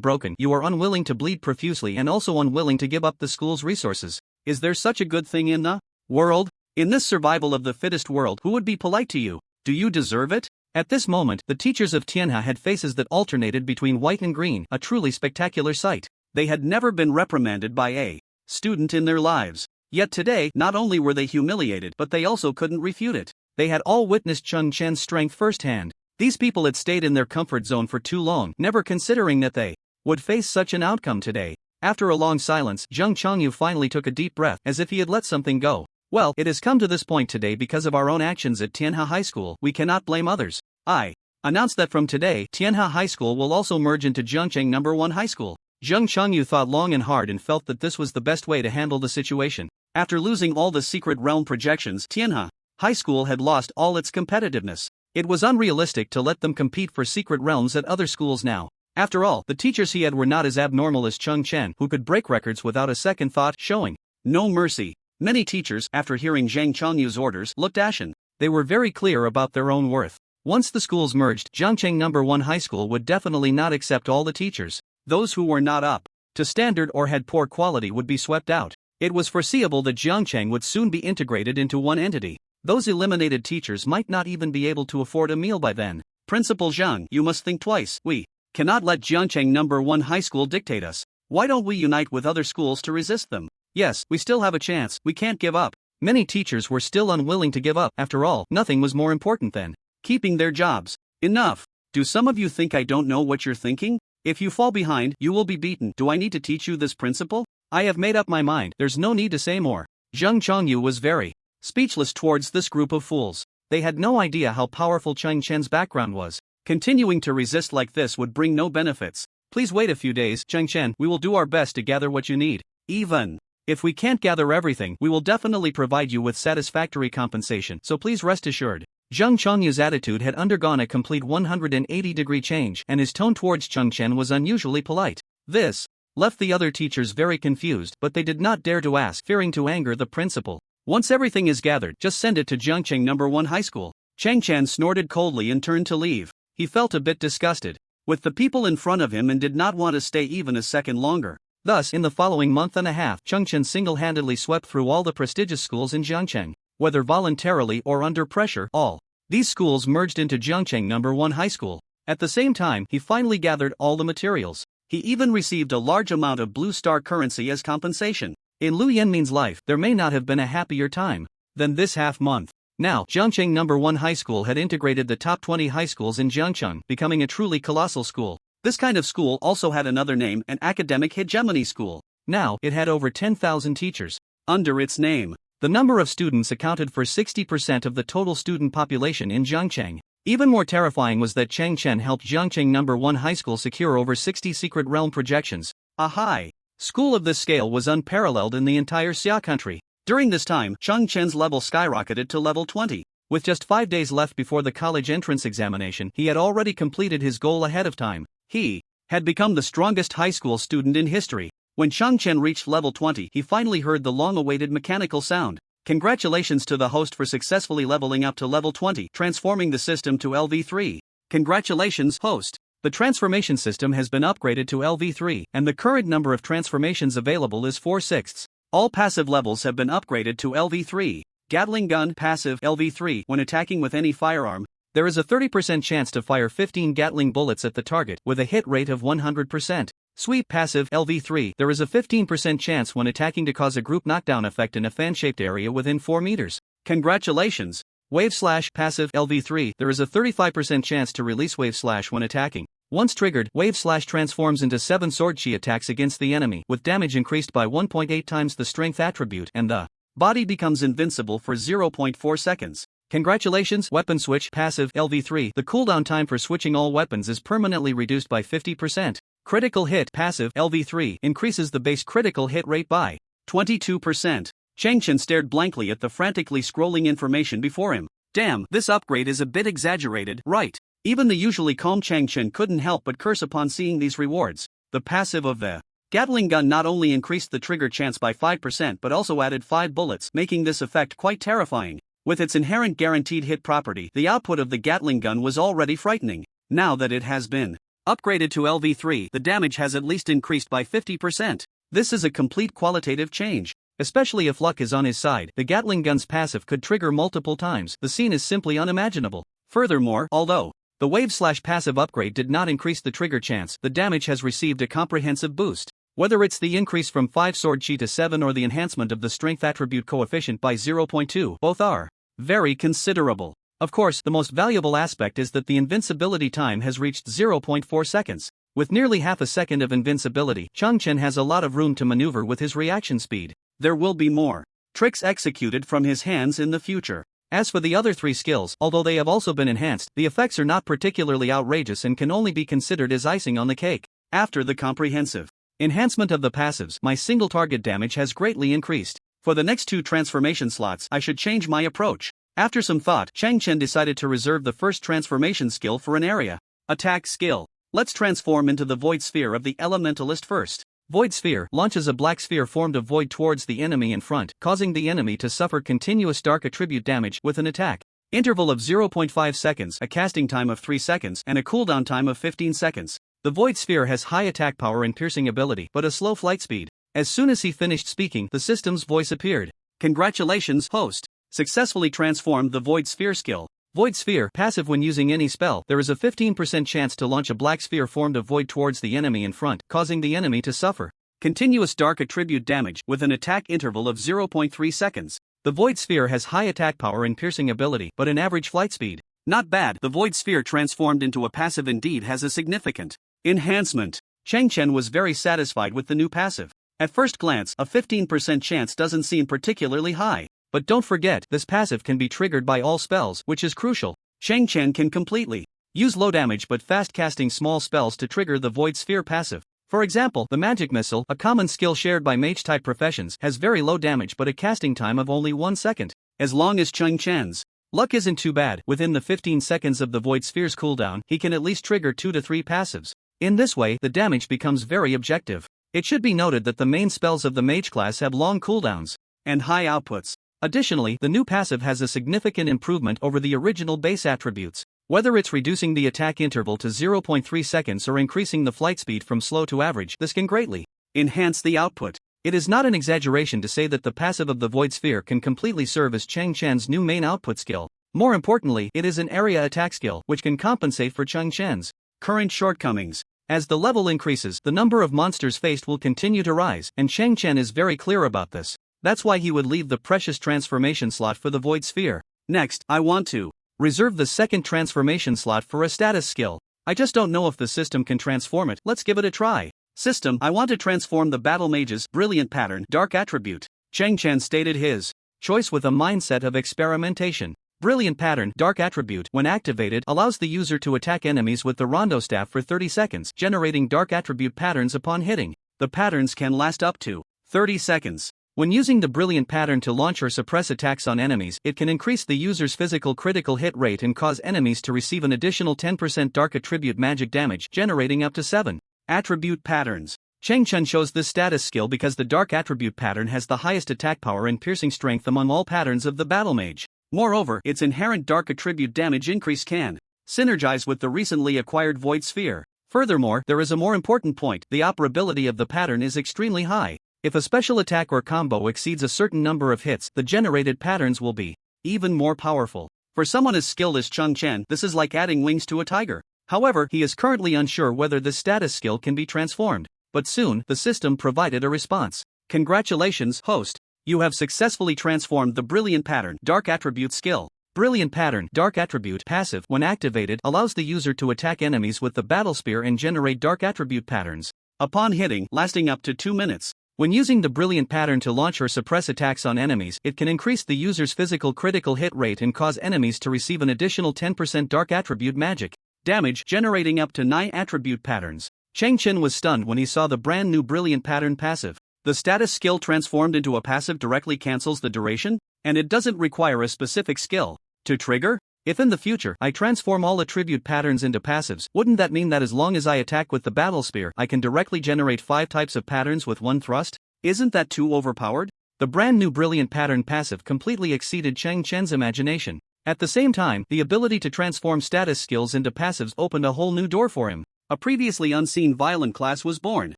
broken, you are unwilling to bleed profusely and also unwilling to give up the school's resources. Is there such a good thing in the world? In this survival of the fittest world, who would be polite to you? Do you deserve it? At this moment, the teachers of Tianhe had faces that alternated between white and green, a truly spectacular sight. They had never been reprimanded by a student in their lives. Yet today, not only were they humiliated, but they also couldn't refute it. They had all witnessed Chen's strength firsthand. These people had stayed in their comfort zone for too long, never considering that they would face such an outcome today. After a long silence, Zheng Chongyu finally took a deep breath, as if he had let something go. Well, it has come to this point today because of our own actions at Tianhe High School. We cannot blame others. I announce that from today, Tianhe High School will also merge into Jiangcheng No. 1 High School. Zheng Chongyu thought long and hard and felt that this was the best way to handle the situation. After losing all the secret realm projections, Tianhe High School had lost all its competitiveness. It was unrealistic to let them compete for secret realms at other schools now. After all, the teachers he had were not as abnormal as Chen, who could break records without a second thought, showing no mercy. Many teachers, after hearing Zheng Chongyu's orders, looked ashen. They were very clear about their own worth. Once the schools merged, Jiangcheng No. 1 High School would definitely not accept all the teachers. Those who were not up to standard or had poor quality would be swept out. It was foreseeable that Jiangcheng would soon be integrated into one entity. Those eliminated teachers might not even be able to afford a meal by then. Principal Zhang, you must think twice. We cannot let Jiangcheng No. 1 High School dictate us. Why don't we unite with other schools to resist them? Yes, we still have a chance, we can't give up. Many teachers were still unwilling to give up. After all, nothing was more important than keeping their jobs. Enough. Do some of you think I don't know what you're thinking? If you fall behind, you will be beaten. Do I need to teach you this principle? I have made up my mind, there's no need to say more. Zheng Chongyu was very speechless towards this group of fools. They had no idea how powerful Cheng Chen's background was. Continuing to resist like this would bring no benefits. Please wait a few days, Cheng Chen, we will do our best to gather what you need. Even if we can't gather everything, we will definitely provide you with satisfactory compensation, so please rest assured. Zheng Chongyu's attitude had undergone a complete 180-degree change, and his tone towards Cheng Chen was unusually polite. This left the other teachers very confused, but they did not dare to ask, fearing to anger the principal. Once everything is gathered, just send it to Jiangcheng No. 1 High School. Cheng Chen snorted coldly and turned to leave. He felt a bit disgusted with the people in front of him and did not want to stay even a second longer. Thus, in the following month and a half, Cheng Chen single-handedly swept through all the prestigious schools in Jiangcheng. Whether voluntarily or under pressure, all these schools merged into Jiangcheng No. 1 High School. At the same time, he finally gathered all the materials. He even received a large amount of blue star currency as compensation. In Lu Yanmin's life, there may not have been a happier time than this half-month. Now, Jiangcheng No. 1 High School had integrated the top 20 high schools in Jiangcheng, becoming a truly colossal school. This kind of school also had another name, an academic hegemony school. Now, it had over 10,000 teachers under its name. The number of students accounted for 60% of the total student population in Jiangcheng. Even more terrifying was that Cheng Chen helped Jiangcheng No. 1 High School secure over 60 secret realm projections. A high school of this scale was unparalleled in the entire Xia country. During this time, Cheng Chen's level skyrocketed to level 20. With just 5 days left before the college entrance examination, he had already completed his goal ahead of time. He had become the strongest high school student in history. When Cheng Chen reached level 20, he finally heard the long-awaited mechanical sound. Congratulations to the host for successfully leveling up to level 20, transforming the system to LV3. Congratulations, host. The transformation system has been upgraded to LV3, and the current number of transformations available is 4/6. All passive levels have been upgraded to LV3. Gatling gun, passive, LV3. When attacking with any firearm, there is a 30% chance to fire 15 Gatling bullets at the target, with a hit rate of 100%. Sweep, passive, LV3. There is a 15% chance when attacking to cause a group knockdown effect in a fan-shaped area within 4 meters. Congratulations. Wave slash, passive, LV3. There is a 35% chance to release wave slash when attacking. Once triggered, wave slash transforms into 7 sword chi attacks against the enemy, with damage increased by 1.8 times the strength attribute, and the body becomes invincible for 0.4 seconds. Congratulations, weapon switch, passive, LV3. The cooldown time for switching all weapons is permanently reduced by 50%. Critical hit, passive, LV3, increases the base critical hit rate by 22%. Cheng Chen stared blankly at the frantically scrolling information before him. Damn, this upgrade is a bit exaggerated, right? Even the usually calm Cheng Chen couldn't help but curse upon seeing these rewards. The passive of the Gatling gun not only increased the trigger chance by 5% but also added 5 bullets, making this effect quite terrifying. With its inherent guaranteed hit property, the output of the Gatling gun was already frightening. Now that it has been upgraded to LV3, the damage has at least increased by 50%. This is a complete qualitative change. Especially if luck is on his side, the Gatling gun's passive could trigger multiple times. The scene is simply unimaginable. Furthermore, although the wave/passive upgrade did not increase the trigger chance, the damage has received a comprehensive boost. Whether it's the increase from 5 sword chi to 7 or the enhancement of the strength attribute coefficient by 0.2, both are very considerable. Of course, the most valuable aspect is that the invincibility time has reached 0.4 seconds. With nearly half a second of invincibility, Cheng Chen has a lot of room to maneuver with his reaction speed. There will be more tricks executed from his hands in the future. As for the other 3 skills, although they have also been enhanced, the effects are not particularly outrageous and can only be considered as icing on the cake. After the comprehensive Enhancement of the passives. My single target damage has greatly increased. For the next 2 transformation slots, I should change my approach. After some thought, Chen decided to reserve the first transformation skill for an area attack skill. Let's transform into the Void Sphere of the Elementalist first. Void Sphere launches a black sphere formed of void towards the enemy in front, causing the enemy to suffer continuous dark attribute damage with an attack interval of 0.5 seconds, a casting time of 3 seconds, and a cooldown time of 15 seconds. The Void Sphere has high attack power and piercing ability, but a slow flight speed. As soon as he finished speaking, the system's voice appeared. Congratulations, host! Successfully transformed the Void Sphere skill. Void Sphere, passive when using any spell. There is a 15% chance to launch a black sphere formed of void towards the enemy in front, causing the enemy to suffer continuous dark attribute damage with an attack interval of 0.3 seconds. The Void Sphere has high attack power and piercing ability, but an average flight speed. Not bad. The Void Sphere transformed into a passive indeed has a significant enhancement. Chen was very satisfied with the new passive. At first glance, a 15% chance doesn't seem particularly high. But don't forget, this passive can be triggered by all spells, which is crucial. Chen can completely use low damage but fast casting small spells to trigger the Void Sphere passive. For example, the Magic Missile, a common skill shared by mage-type professions, has very low damage but a casting time of only 1 second. As long as Chen's luck isn't too bad, within the 15 seconds of the Void Sphere's cooldown, he can at least trigger 2 to 3 passives. In this way, the damage becomes very objective. It should be noted that the main spells of the mage class have long cooldowns and high outputs. Additionally, the new passive has a significant improvement over the original base attributes. Whether it's reducing the attack interval to 0.3 seconds or increasing the flight speed from slow to average, this can greatly enhance the output. It is not an exaggeration to say that the passive of the Void Sphere can completely serve as Chen's new main output skill. More importantly, it is an area attack skill which can compensate for Chen's current shortcomings. As the level increases, the number of monsters faced will continue to rise, and Chen is very clear about this. That's why he would leave the precious transformation slot for the Void Sphere. Next, I want to reserve the second transformation slot for a status skill. I just don't know if the system can transform it. Let's give it a try. System, I want to transform the Battle Mage's Brilliant Pattern Dark Attribute. Chen stated his choice with a mindset of experimentation. Brilliant Pattern Dark Attribute, when activated, allows the user to attack enemies with the Rondo Staff for 30 seconds, generating dark attribute patterns upon hitting. The patterns can last up to 30 seconds. When using the Brilliant Pattern to launch or suppress attacks on enemies, it can increase the user's physical critical hit rate and cause enemies to receive an additional 10% dark attribute magic damage, generating up to 7 attribute patterns. Chen chose this status skill because the dark attribute pattern has the highest attack power and piercing strength among all patterns of the Battle Mage. Moreover, its inherent dark attribute damage increase can synergize with the recently acquired Void Sphere. Furthermore, there is a more important point: the operability of the pattern is extremely high. If a special attack or combo exceeds a certain number of hits, the generated patterns will be even more powerful. For someone as skilled as Chen, this is like adding wings to a tiger. However, he is currently unsure whether this status skill can be transformed. But soon, the system provided a response. Congratulations, host. You have successfully transformed the Brilliant Pattern Dark Attribute skill. Brilliant Pattern Dark Attribute passive, when activated, allows the user to attack enemies with the Battle Spear and generate dark attribute patterns upon hitting, lasting up to 2 minutes. When using the Brilliant Pattern to launch or suppress attacks on enemies, it can increase the user's physical critical hit rate and cause enemies to receive an additional 10% dark attribute magic damage, generating up to 9 attribute patterns. Chen was stunned when he saw the brand new Brilliant Pattern passive. The status skill transformed into a passive directly cancels the duration, and it doesn't require a specific skill to trigger. If in the future I transform all attribute patterns into passives, wouldn't that mean that as long as I attack with the Battle Spear, I can directly generate 5 types of patterns with one thrust? Isn't that too overpowered? The brand new Brilliant Pattern passive completely exceeded Chen's imagination. At the same time, the ability to transform status skills into passives opened a whole new door for him. A previously unseen violent class was born.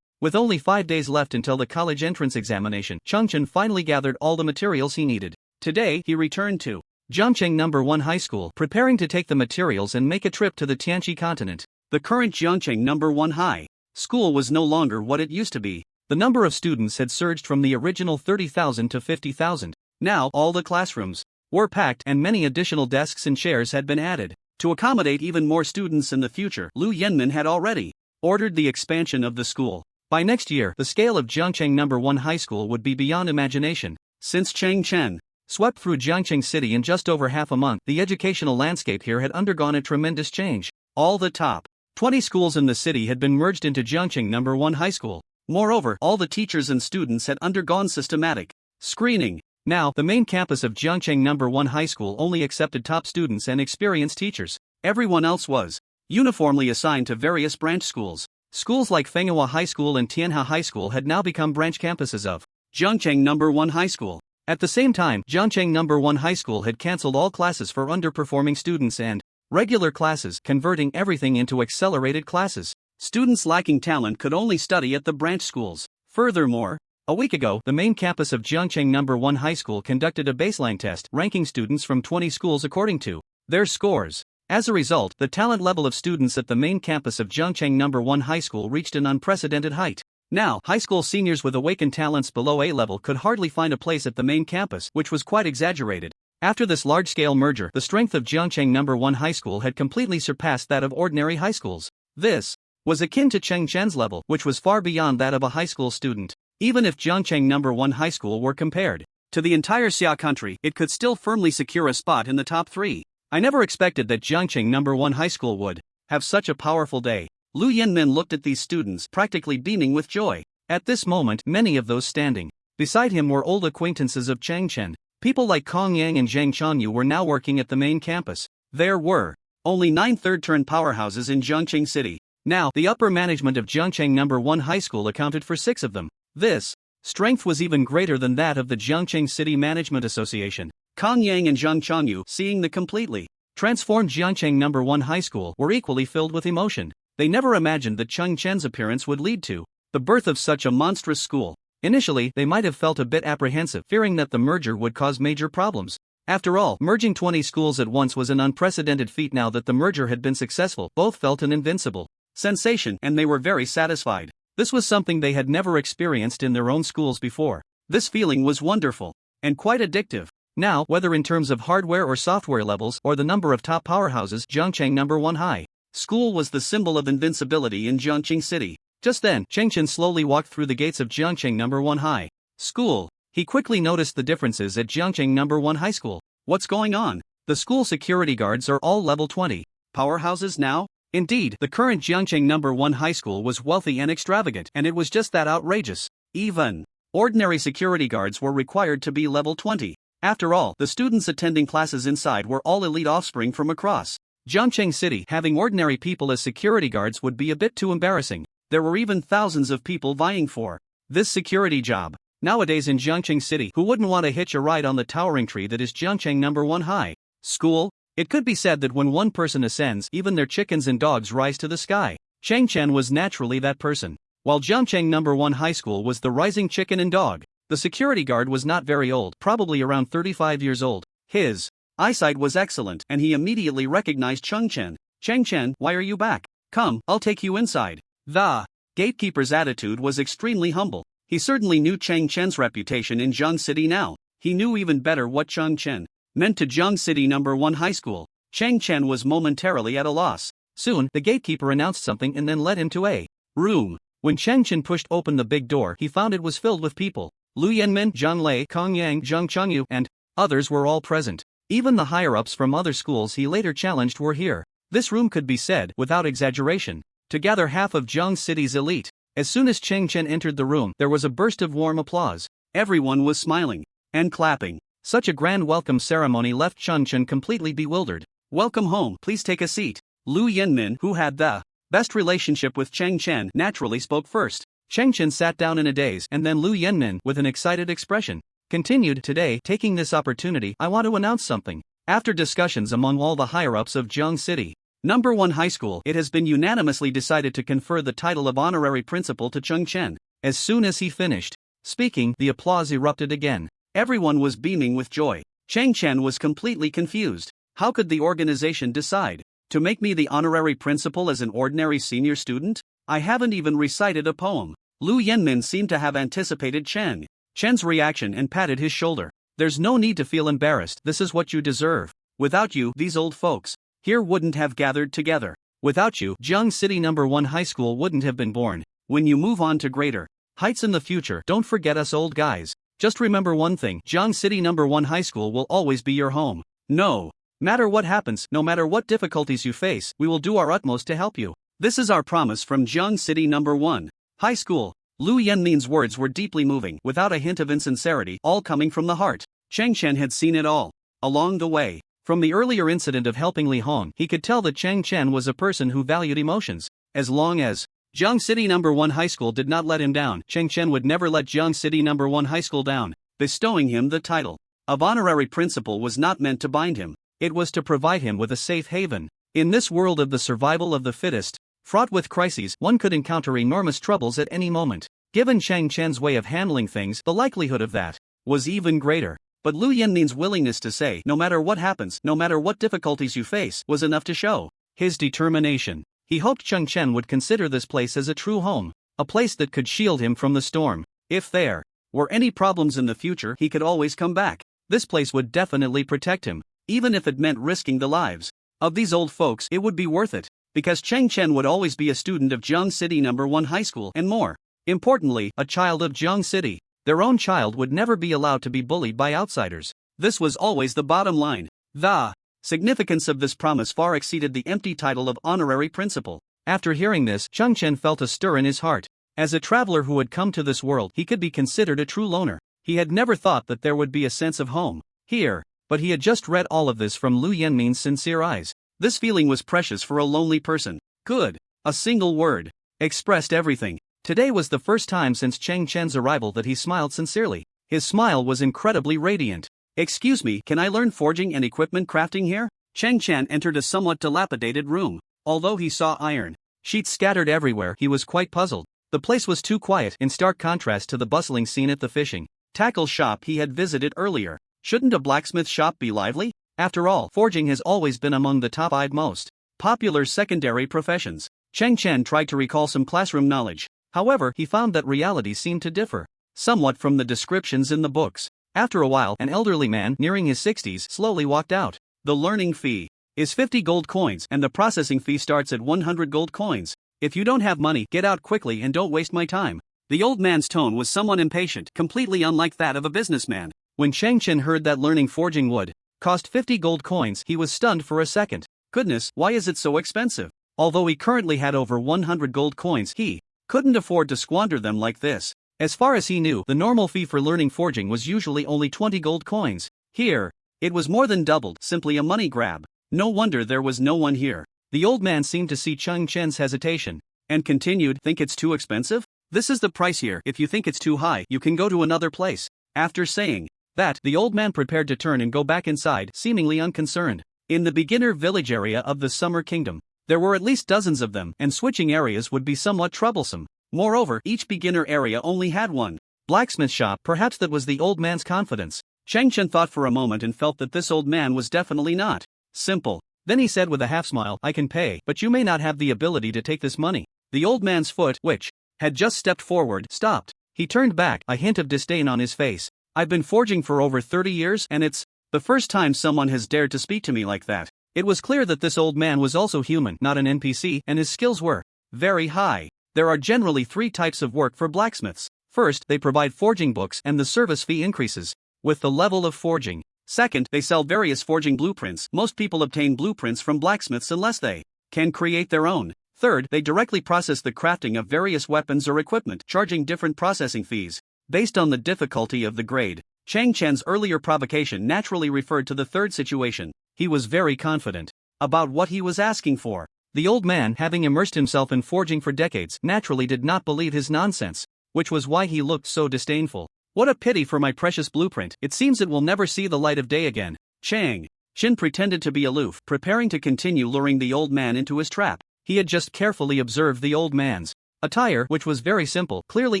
With only 5 days left until the college entrance examination, Chen finally gathered all the materials he needed. Today, he returned to Jiangcheng No. 1 High School, preparing to take the materials and make a trip to the Tianqi continent. The current Jiangcheng No. 1 High School was no longer what it used to be. The number of students had surged from the original 30,000 to 50,000. Now, all the classrooms were packed and many additional desks and chairs had been added. To accommodate even more students in the future, Lu Yenmin had already ordered the expansion of the school. By next year, the scale of Jiangcheng No. 1 High School would be beyond imagination. Since Chen swept through Jiangcheng City in just over half a month, the educational landscape here had undergone a tremendous change. All the top 20 schools in the city had been merged into Jiangcheng No. 1 High School. Moreover, all the teachers and students had undergone systematic screening. Now, the main campus of Jiangcheng No. 1 High School only accepted top students and experienced teachers. Everyone else was uniformly assigned to various branch schools. Schools like Fenghua High School and Tianhe High School had now become branch campuses of Jiangcheng No. 1 High School. At the same time, Jiangcheng No. 1 High School had cancelled all classes for underperforming students and regular classes, converting everything into accelerated classes. Students lacking talent could only study at the branch schools. Furthermore, a week ago, the main campus of Jiangcheng No. 1 High School conducted a baseline test, ranking students from 20 schools according to their scores. As a result, the talent level of students at the main campus of Jiangcheng No. 1 High School reached an unprecedented height. Now, high school seniors with awakened talents below A level could hardly find a place at the main campus, which was quite exaggerated. After this large-scale merger, the strength of Jiangcheng No. 1 High School had completely surpassed that of ordinary high schools. This was akin to Cheng Chen's level, which was far beyond that of a high school student. Even if Jiangcheng No. 1 High School were compared to the entire Xia country, it could still firmly secure a spot in the top 3. I never expected that Jiangcheng No. 1 High School would have such a powerful day. Lu Yanmin looked at these students, practically beaming with joy. At this moment, many of those standing beside him were old acquaintances of Cheng Chen. People like Kong Yang and Zhang Changyu were now working at the main campus. There were only 9 third-turn powerhouses in Jiangcheng City. Now, the upper management of Jiangcheng No. 1 High School accounted for 6 of them. This strength was even greater than that of the Jiangcheng City Management Association. Kong Yang and Zhang Changyu, seeing the completely transformed Jiangcheng No. 1 High School, were equally filled with emotion. They never imagined that Cheng Chen's appearance would lead to the birth of such a monstrous school. Initially, they might have felt a bit apprehensive, fearing that the merger would cause major problems. After all, merging 20 schools at once was an unprecedented feat. Now that the merger had been successful, both felt an invincible sensation, and they were very satisfied. This was something they had never experienced in their own schools before. This feeling was wonderful and quite addictive. Now, whether in terms of hardware or software levels or the number of top powerhouses, Jiangcheng No. 1 High School was the symbol of invincibility in Jiangcheng City. Just then, Cheng Chen slowly walked through the gates of Jiangcheng No. 1 High School. He quickly noticed the differences at Jiangcheng No. 1 High School. What's going on? The school security guards are all level 20 powerhouses now? Indeed, the current Jiangcheng No. 1 High School was wealthy and extravagant, and it was just that outrageous. Even ordinary security guards were required to be level 20. After all, the students attending classes inside were all elite offspring from across Jiangcheng City. Having ordinary people as security guards would be a bit too embarrassing. There were even thousands of people vying for this security job. Nowadays in Jiangcheng City, who wouldn't want to hitch a ride on the towering tree that is Jiangcheng No. 1 High School? It could be said that when one person ascends, even their chickens and dogs rise to the sky. Cheng Chen was naturally that person. While Jiangcheng No. 1 High School was the rising chicken and dog, the security guard was not very old, probably around 35 years old. His eyesight was excellent, and he immediately recognized Cheng Chen. Cheng Chen, why are you back? Come, I'll take you inside. The gatekeeper's attitude was extremely humble. He certainly knew Cheng Chen's reputation in Jiang City now. He knew even better what Cheng Chen meant to Jiang City No. 1 High School. Cheng Chen was momentarily at a loss. Soon, the gatekeeper announced something and then led him to a room. When Cheng Chen pushed open the big door, he found it was filled with people. Lu Yanmin, Zhang Lei, Kong Yang, Zhang Changyu, and others were all present. Even the higher-ups from other schools he later challenged were here. This room could be said, without exaggeration, to gather half of Jiang City's elite. As soon as Cheng Chen entered the room, there was a burst of warm applause. Everyone was smiling and clapping. Such a grand welcome ceremony left Cheng Chen completely bewildered. Welcome home, please take a seat. Lu Yanmin, who had the best relationship with Cheng Chen, naturally spoke first. Cheng Chen sat down in a daze, and then Lu Yanmin, with an excited expression, continued, today, taking this opportunity, I want to announce something. After discussions among all the higher-ups of Jiang City No. 1 High School, it has been unanimously decided to confer the title of honorary principal to Cheng Chen. As soon as he finished speaking, the applause erupted again. Everyone was beaming with joy. Cheng Chen was completely confused. How could the organization decide to make me the honorary principal as an ordinary senior student? I haven't even recited a poem. Lu Yanmin seemed to have anticipated Chen's reaction and patted his shoulder. There's no need to feel embarrassed, this is what you deserve. Without you, these old folks here wouldn't have gathered together. Without you, Jiang City No. 1 High School wouldn't have been born. When you move on to greater heights in the future, don't forget us old guys. Just remember one thing, Jiang City No. 1 High School will always be your home. No matter what happens, no matter what difficulties you face, we will do our utmost to help you. This is our promise from Jiang City No. 1 High School. Lu Yenmin's words were deeply moving, without a hint of insincerity, all coming from the heart. Cheng Chen had seen it all. Along the way, from the earlier incident of helping Li Hong, he could tell that Cheng Chen was a person who valued emotions. As long as Jiang City No. 1 High School did not let him down, Cheng Chen would never let Jiang City No. 1 High School down. Bestowing him the title of honorary principal was not meant to bind him. It was to provide him with a safe haven. In this world of the survival of the fittest, fraught with crises, one could encounter enormous troubles at any moment. Given Cheng Chen's way of handling things, the likelihood of that was even greater. But Lu Yenmin's willingness to say, no matter what happens, no matter what difficulties you face, was enough to show his determination. He hoped Cheng Chen would consider this place as a true home, a place that could shield him from the storm. If there were any problems in the future, he could always come back. This place would definitely protect him, even if it meant risking the lives of these old folks. It would be worth it, because Cheng Chen would always be a student of Jiang City No. 1 High School and more importantly, a child of Jiang City. Their own child would never be allowed to be bullied by outsiders. This was always the bottom line. The significance of this promise far exceeded the empty title of honorary principal. After hearing this, Cheng Chen felt a stir in his heart. As a traveler who had come to this world, he could be considered a true loner. He had never thought that there would be a sense of home here, but he had just read all of this from Lu Yenmin's sincere eyes. This feeling was precious for a lonely person. Good. A single word expressed everything. Today was the first time since Cheng Chen's arrival that he smiled sincerely. His smile was incredibly radiant. Excuse me, can I learn forging and equipment crafting here? Cheng Chen entered a somewhat dilapidated room. Although he saw iron sheets scattered everywhere, he was quite puzzled. The place was too quiet, in stark contrast to the bustling scene at the fishing tackle shop he had visited earlier. Shouldn't a blacksmith shop be lively? After all, forging has always been among the top-eyed most popular secondary professions. Cheng Chen tried to recall some classroom knowledge. However, he found that reality seemed to differ somewhat from the descriptions in the books. After a while, an elderly man nearing his 60s slowly walked out. The learning fee is 50 gold coins, and the processing fee starts at 100 gold coins. If you don't have money, get out quickly and don't waste my time. The old man's tone was somewhat impatient, completely unlike that of a businessman. When Cheng Chen heard that learning forging would cost 50 gold coins, he was stunned for a second. Goodness, why is it so expensive? Although he currently had over 100 gold coins, he couldn't afford to squander them like this. As far as he knew, the normal fee for learning forging was usually only 20 gold coins. Here, it was more than doubled, simply a money grab. No wonder there was no one here. The old man seemed to see Cheng Chen's hesitation, and continued, think it's too expensive? This is the price here. If you think it's too high, you can go to another place. After saying that, the old man prepared to turn and go back inside, seemingly unconcerned. In the beginner village area of the Summer Kingdom, there were at least dozens of them, and switching areas would be somewhat troublesome. Moreover, each beginner area only had one blacksmith shop. Perhaps that was the old man's confidence. Cheng Chen thought for a moment and felt that this old man was definitely not simple. Then he said with a half-smile, I can pay, but you may not have the ability to take this money. The old man's foot, which had just stepped forward, stopped. He turned back, a hint of disdain on his face. I've been forging for over 30 years, and it's the first time someone has dared to speak to me like that. It was clear that this old man was also human, not an NPC, and his skills were very high. There are generally 3 types of work for blacksmiths. First, they provide forging books, and the service fee increases with the level of forging. Second, they sell various forging blueprints. Most people obtain blueprints from blacksmiths unless they can create their own. Third, they directly process the crafting of various weapons or equipment, charging different processing fees based on the difficulty of the grade. Cheng Chen's earlier provocation naturally referred to the third situation. He was very confident about what he was asking for. The old man, having immersed himself in forging for decades, naturally did not believe his nonsense, which was why he looked so disdainful. What a pity for my precious blueprint. It seems it will never see the light of day again. Cheng Chen pretended to be aloof, preparing to continue luring the old man into his trap. He had just carefully observed the old man's attire, which was very simple, clearly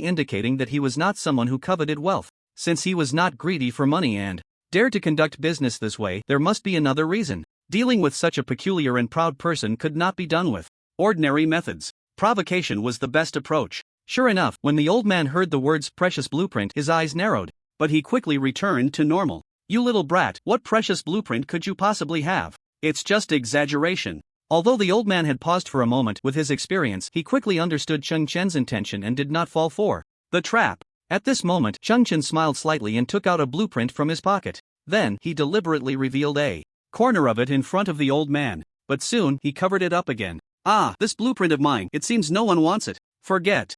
indicating that he was not someone who coveted wealth. Since he was not greedy for money and dared to conduct business this way, there must be another reason. Dealing with such a peculiar and proud person could not be done with ordinary methods. Provocation was the best approach. Sure enough, when the old man heard the words precious blueprint, his eyes narrowed, but he quickly returned to normal. You little brat, what precious blueprint could you possibly have? It's just exaggeration. Although the old man had paused for a moment with his experience, he quickly understood Cheng Chen's intention and did not fall for the trap. At this moment, Cheng Chen smiled slightly and took out a blueprint from his pocket. Then, he deliberately revealed a corner of it in front of the old man. But soon, he covered it up again. Ah, this blueprint of mine, it seems no one wants it. Forget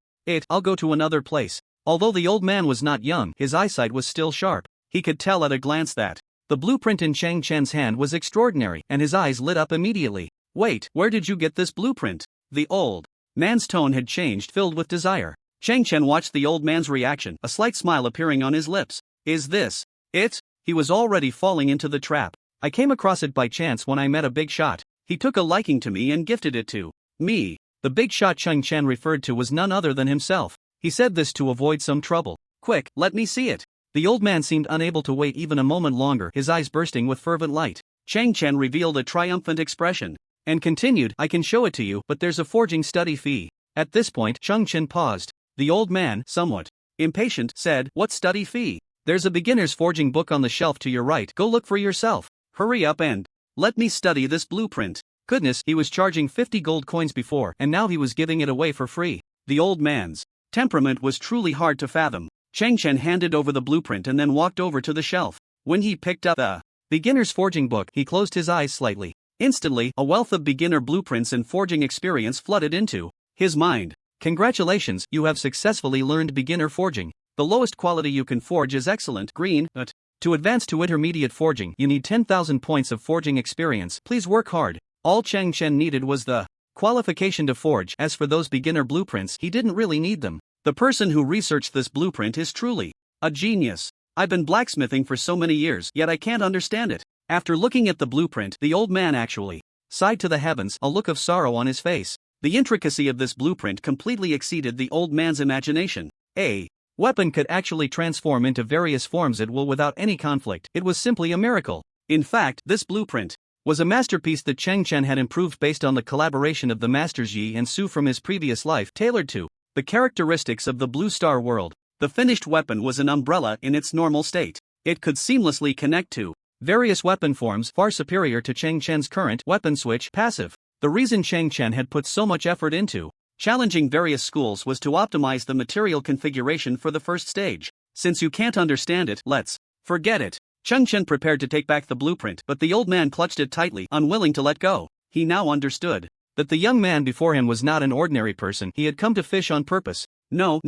I'll go to another place. Although the old man was not young, his eyesight was still sharp. He could tell at a glance that the blueprint in Chang Chen's hand was extraordinary, and his eyes lit up immediately. Wait, where did you get this blueprint? The old man's tone had changed, filled with desire. Chang Chen watched the old man's reaction, a slight smile appearing on his lips. Is this it? He was already falling into the trap. I came across it by chance when I met a big shot. He took a liking to me and gifted it to me. The big shot Chang Chen referred to was none other than himself. He said this to avoid some trouble. Quick, let me see it. The old man seemed unable to wait even a moment longer, his eyes bursting with fervent light. Chang Chen revealed a triumphant expression and continued, I can show it to you, but there's a forging study fee. At this point, Chang Chen paused. The old man, somewhat impatient, said, what study fee? There's a beginner's forging book on the shelf to your right. Go look for yourself. Hurry up and let me study this blueprint. Goodness, he was charging 50 gold coins before, and now he was giving it away for free. The old man's temperament was truly hard to fathom. Chang Chen handed over the blueprint and then walked over to the shelf. When he picked up the beginner's forging book, he closed his eyes slightly. Instantly, a wealth of beginner blueprints and forging experience flooded into his mind. Congratulations, you have successfully learned beginner forging. The lowest quality you can forge is excellent green, but to advance to intermediate forging, you need 10,000 points of forging experience. Please work hard. All Chang Chen needed was the qualification to forge. As for those beginner blueprints, he didn't really need them. The person who researched this blueprint is truly a genius. I've been blacksmithing for so many years, yet I can't understand it. After looking at the blueprint, the old man actually sighed to the heavens, a look of sorrow on his face. The intricacy of this blueprint completely exceeded the old man's imagination. A weapon could actually transform into various forms at will without any conflict. It was simply a miracle. In fact, this blueprint was a masterpiece that Chang Chen had improved based on the collaboration of the masters Yi and Su from his previous life, tailored to the characteristics of the Blue Star world. The finished weapon was an umbrella in its normal state. It could seamlessly connect to various weapon forms, far superior to Chang Chen's current weapon switch passive. The reason Chang Chen had put so much effort into challenging various schools was to optimize the material configuration for the first stage. Since you can't understand it, let's forget it. Chang Chen prepared to take back the blueprint, but the old man clutched it tightly, unwilling to let go. He now understood that the young man before him was not an ordinary person. He had come to fish on purpose. No.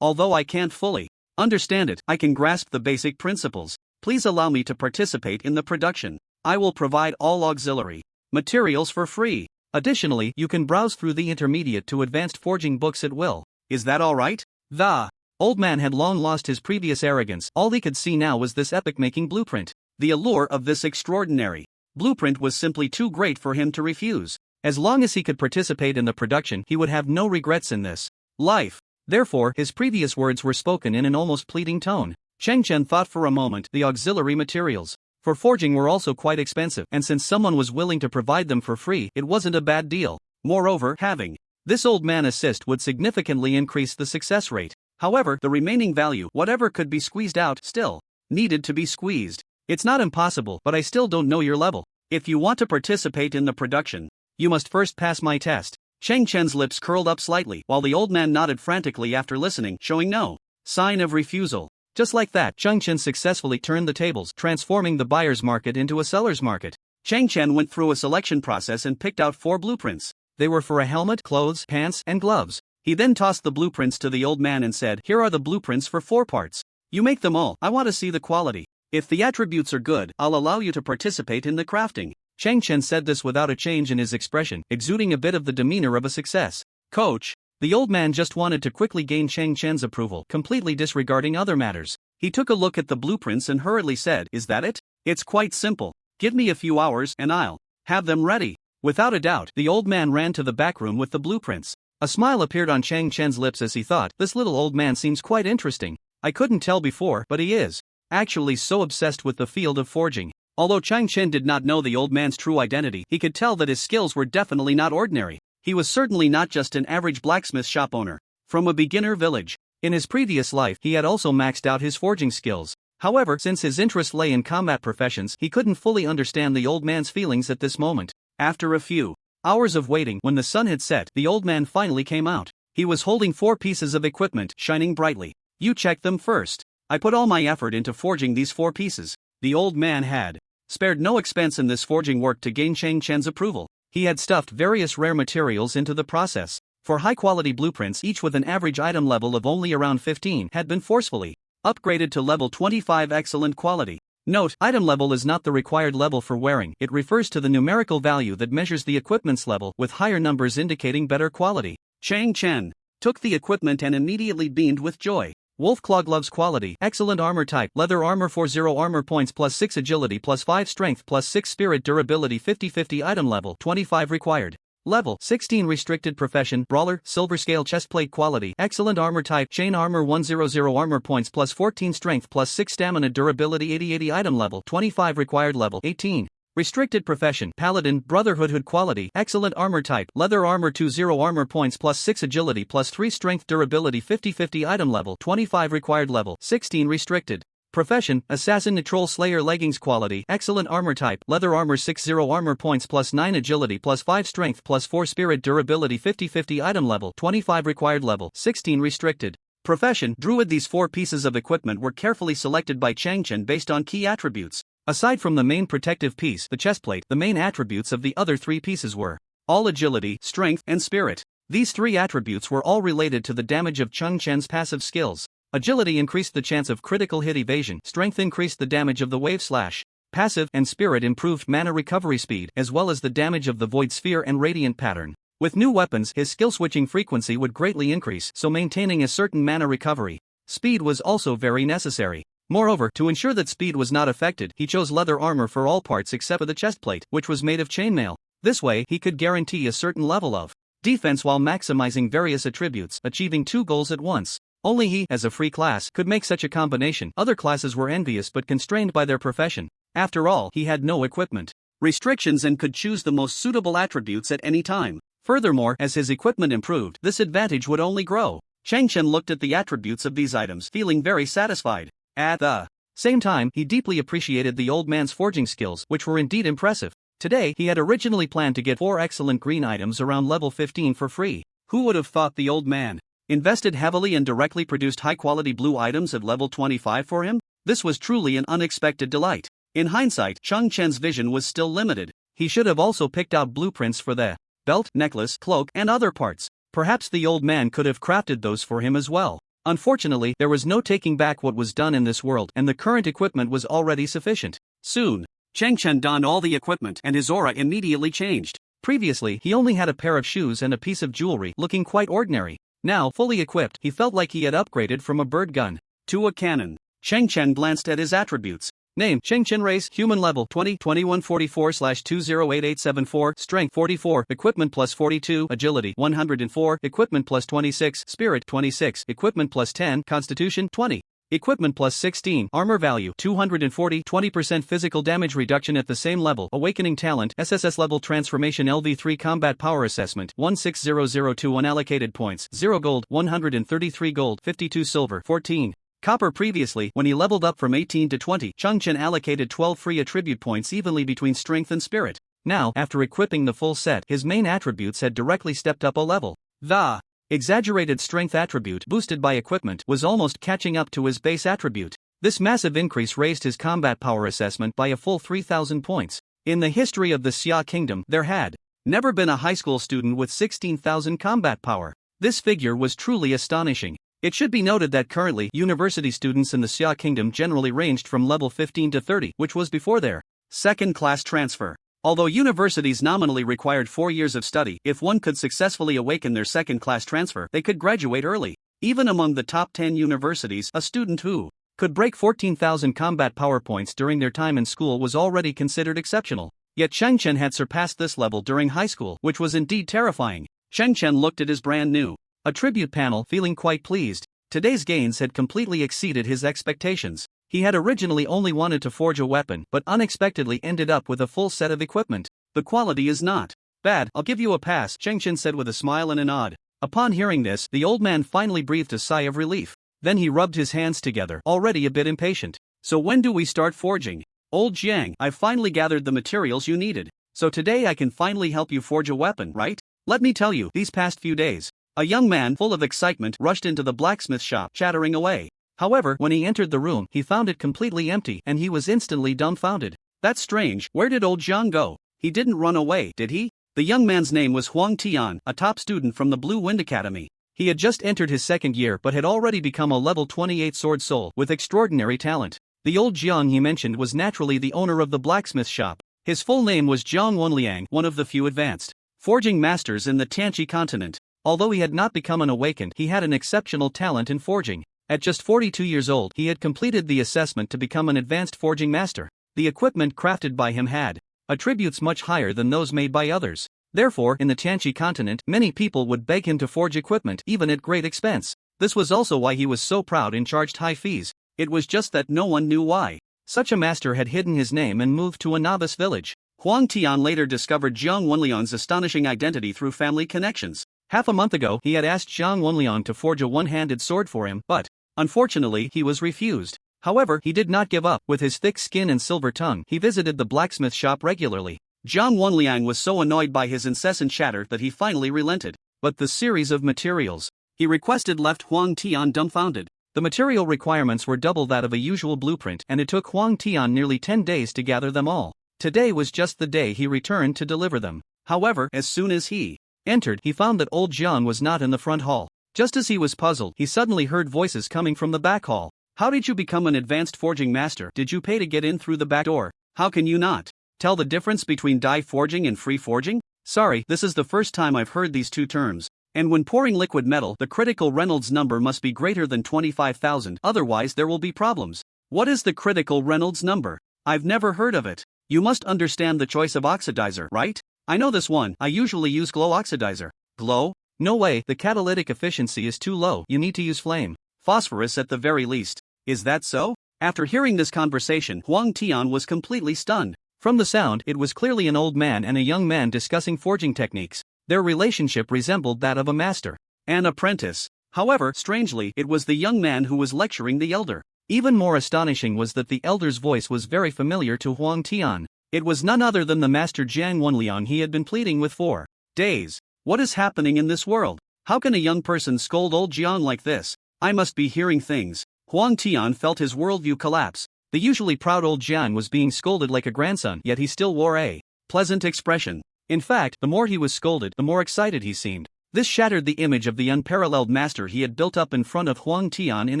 Although I can't fully understand it, I can grasp the basic principles. Please allow me to participate in the production. I will provide all auxiliary materials for free. Additionally, you can browse through the intermediate to advanced forging books at will. Is that all right? The old man had long lost his previous arrogance. All he could see now was this epic-making blueprint. The allure of this extraordinary blueprint was simply too great for him to refuse. As long as he could participate in the production, he would have no regrets in this life. Therefore, his previous words were spoken in an almost pleading tone. Chang Chen thought for a moment. The auxiliary materials for forging were also quite expensive, and since someone was willing to provide them for free, it wasn't a bad deal. Moreover, having this old man assist would significantly increase the success rate. However, the remaining value, whatever could be squeezed out, still needed to be squeezed. It's not impossible, but I still don't know your level. If you want to participate in the production, you must first pass my test. Chang Chen's lips curled up slightly, while the old man nodded frantically after listening, showing no sign of refusal. Just like that, Chang Chen successfully turned the tables, transforming the buyer's market into a seller's market. Chang Chen went through a selection process and picked out 4 blueprints. They were for a helmet, clothes, pants, and gloves. He then tossed the blueprints to the old man and said, here are the blueprints for 4 parts. You make them all. I want to see the quality. If the attributes are good, I'll allow you to participate in the crafting. Chang Chen said this without a change in his expression, exuding a bit of the demeanor of a success coach. The old man just wanted to quickly gain Chang Chen's approval, completely disregarding other matters. He took a look at the blueprints and hurriedly said, is that it? It's quite simple. Give me a few hours and I'll have them ready. Without a doubt, the old man ran to the back room with the blueprints. A smile appeared on Chang Chen's lips as he thought, this little old man seems quite interesting. I couldn't tell before, but he is actually so obsessed with the field of forging. Although Chang Chen did not know the old man's true identity, he could tell that his skills were definitely not ordinary. He was certainly not just an average blacksmith shop owner from a beginner village. In his previous life, he had also maxed out his forging skills. However, since his interest lay in combat professions, he couldn't fully understand the old man's feelings at this moment. After a few hours of waiting, when the sun had set, the old man finally came out. He was holding 4 pieces of equipment, shining brightly. You check them first. I put all my effort into forging these 4 pieces. The old man had spared no expense in this forging work to gain Chang Chen's approval. He had stuffed various rare materials into the process. for high-quality blueprints each with an average item level of only around 15 had been forcefully upgraded to level 25 excellent quality. Note, item level is not the required level for wearing, it refers to the numerical value that measures the equipment's level, with higher numbers indicating better quality. Chen took the equipment and immediately beamed with joy. Wolf Claw Gloves quality, excellent armor type, leather armor 40 armor points plus 6 agility plus 5 strength plus 6 spirit durability 50-50 item level 25 required. Level 16 restricted profession, brawler, silver scale chestplate quality, excellent armor type, chain armor 100 armor points plus 14 strength plus 6 stamina durability 80-80 item level 25 required level 18. Restricted profession, paladin, brotherhood hood quality, excellent armor type, leather armor 20 armor points plus 6 agility plus 3 strength durability 50-50 item level 25 required level 16 restricted. Profession, assassin troll slayer leggings quality, excellent armor type, leather armor 60 armor points plus 9 agility plus 5 strength plus 4 spirit durability 50-50 item level 25 required level 16 restricted. Profession, druid. These 4 pieces of equipment were carefully selected by Chen based on key attributes. Aside from the main protective piece, the chestplate, the main attributes of the other 3 pieces were all agility, strength, and spirit. These 3 attributes were all related to the damage of Chen's passive skills. Agility increased the chance of critical hit evasion, strength increased the damage of the wave slash passive, and spirit improved mana recovery speed as well as the damage of the void sphere and radiant pattern. With new weapons, his skill switching frequency would greatly increase, so maintaining a certain mana recovery speed was also very necessary. Moreover, to ensure that speed was not affected, he chose leather armor for all parts except for the chestplate, which was made of chainmail. This way, he could guarantee a certain level of defense while maximizing various attributes, achieving 2 goals at once. Only he, as a free class, could make such a combination. Other classes were envious but constrained by their profession. After all, he had no equipment restrictions and could choose the most suitable attributes at any time. Furthermore, as his equipment improved, this advantage would only grow. Chen looked at the attributes of these items, feeling very satisfied. At the same time, he deeply appreciated the old man's forging skills, which were indeed impressive. Today, he had originally planned to get 4 excellent green items around level 15 for free. Who would have thought the old man invested heavily and directly produced high-quality blue items at level 25 for him? This was truly an unexpected delight. In hindsight, Chen's vision was still limited. He should have also picked out blueprints for the belt, necklace, cloak, and other parts. Perhaps the old man could have crafted those for him as well. Unfortunately, there was no taking back what was done in this world, and the current equipment was already sufficient. Soon, Chen donned all the equipment and his aura immediately changed. Previously, he only had a pair of shoes and a piece of jewelry, looking quite ordinary. Now, fully equipped, he felt like he had upgraded from a bird gun to a cannon. Chen glanced at his attributes. Name, Chen race, human level 20, 2144/208874, strength 44, equipment plus 42, agility 104, equipment plus 26, spirit 26, equipment plus 10, constitution 20. Equipment plus 16, armor value 240, 20% physical damage reduction at the same level, awakening talent, SSS level transformation LV3 combat power assessment, 16002 unallocated points, 0 gold, 133 gold, 52 silver, 14 copper. Previously, when he leveled up from 18 to 20, Chen allocated 12 free attribute points evenly between strength and spirit. Now, after equipping the full set, his main attributes had directly stepped up a level. The exaggerated strength attribute, boosted by equipment, was almost catching up to his base attribute. This massive increase raised his combat power assessment by a full 3,000 points. In the history of the Xia Kingdom, there had never been a high school student with 16,000 combat power. This figure was truly astonishing. It should be noted that currently, university students in the Xia Kingdom generally ranged from level 15 to 30, which was before their second-class transfer. Although universities nominally required 4 years of study, if one could successfully awaken their second-class transfer, they could graduate early. Even among the top 10 universities, a student who could break 14,000 combat power points during their time in school was already considered exceptional. Yet Chen had surpassed this level during high school, which was indeed terrifying. Chen looked at his brand new attribute panel, feeling quite pleased. Today's gains had completely exceeded his expectations. He had originally only wanted to forge a weapon, but unexpectedly ended up with a full set of equipment. The quality is not bad, I'll give you a pass, Chen said with a smile and a nod. Upon hearing this, the old man finally breathed a sigh of relief. Then he rubbed his hands together, already a bit impatient. So when do we start forging? Old Jiang, I've finally gathered the materials you needed. So today I can finally help you forge a weapon, right? Let me tell you, these past few days, a young man full of excitement rushed into the blacksmith shop, chattering away. However, when he entered the room, he found it completely empty, and he was instantly dumbfounded. That's strange, where did old Jiang go? He didn't run away, did he? The young man's name was Huang Tian, a top student from the Blue Wind Academy. He had just entered his second year but had already become a level 28 sword soul with extraordinary talent. The old Jiang he mentioned was naturally the owner of the blacksmith shop. His full name was Jiang Wenliang, one of the few advanced forging masters in the Tianqi continent. Although he had not become an awakened, he had an exceptional talent in forging. At just 42 years old, he had completed the assessment to become an advanced forging master. The equipment crafted by him had attributes much higher than those made by others. Therefore, in the Tianqi continent, many people would beg him to forge equipment, even at great expense. This was also why he was so proud and charged high fees. It was just that no one knew why. Such a master had hidden his name and moved to a novice village. Huang Tian later discovered Jiang Wenliang's astonishing identity through family connections. Half a month ago, he had asked Jiang Wenliang to forge a one-handed sword for him, but unfortunately, he was refused. However, he did not give up. With his thick skin and silver tongue, he visited the blacksmith shop regularly. Jiang Wenliang was so annoyed by his incessant chatter that he finally relented. But the series of materials he requested left Huang Tian dumbfounded. The material requirements were double that of a usual blueprint, and it took Huang Tian nearly 10 days to gather them all. Today was just the day he returned to deliver them. However, as soon as he entered, he found that old Jiang was not in the front hall. Just as he was puzzled, he suddenly heard voices coming from the back hall. How did you become an advanced forging master? Did you pay to get in through the back door? How can you not tell the difference between die forging and free forging? Sorry, this is the first time I've heard these two terms. And when pouring liquid metal, the critical Reynolds number must be greater than 25,000, otherwise there will be problems. What is the critical Reynolds number? I've never heard of it. You must understand the choice of oxidizer, right? I know this one. I usually use glow oxidizer. Glow? No way, the catalytic efficiency is too low. You need to use flame. Phosphorus at the very least. Is that so? After hearing this conversation, Huang Tian was completely stunned. From the sound, it was clearly an old man and a young man discussing forging techniques. Their relationship resembled that of a master and apprentice. However, strangely, it was the young man who was lecturing the elder. Even more astonishing was that the elder's voice was very familiar to Huang Tian. It was none other than the master Jiang Wenliang he had been pleading with for days. What is happening in this world? How can a young person scold old Jiang like this? I must be hearing things. Huang Tian felt his worldview collapse. The usually proud old Jiang was being scolded like a grandson, yet he still wore a pleasant expression. In fact, the more he was scolded, the more excited he seemed. This shattered the image of the unparalleled master he had built up in front of Huang Tian in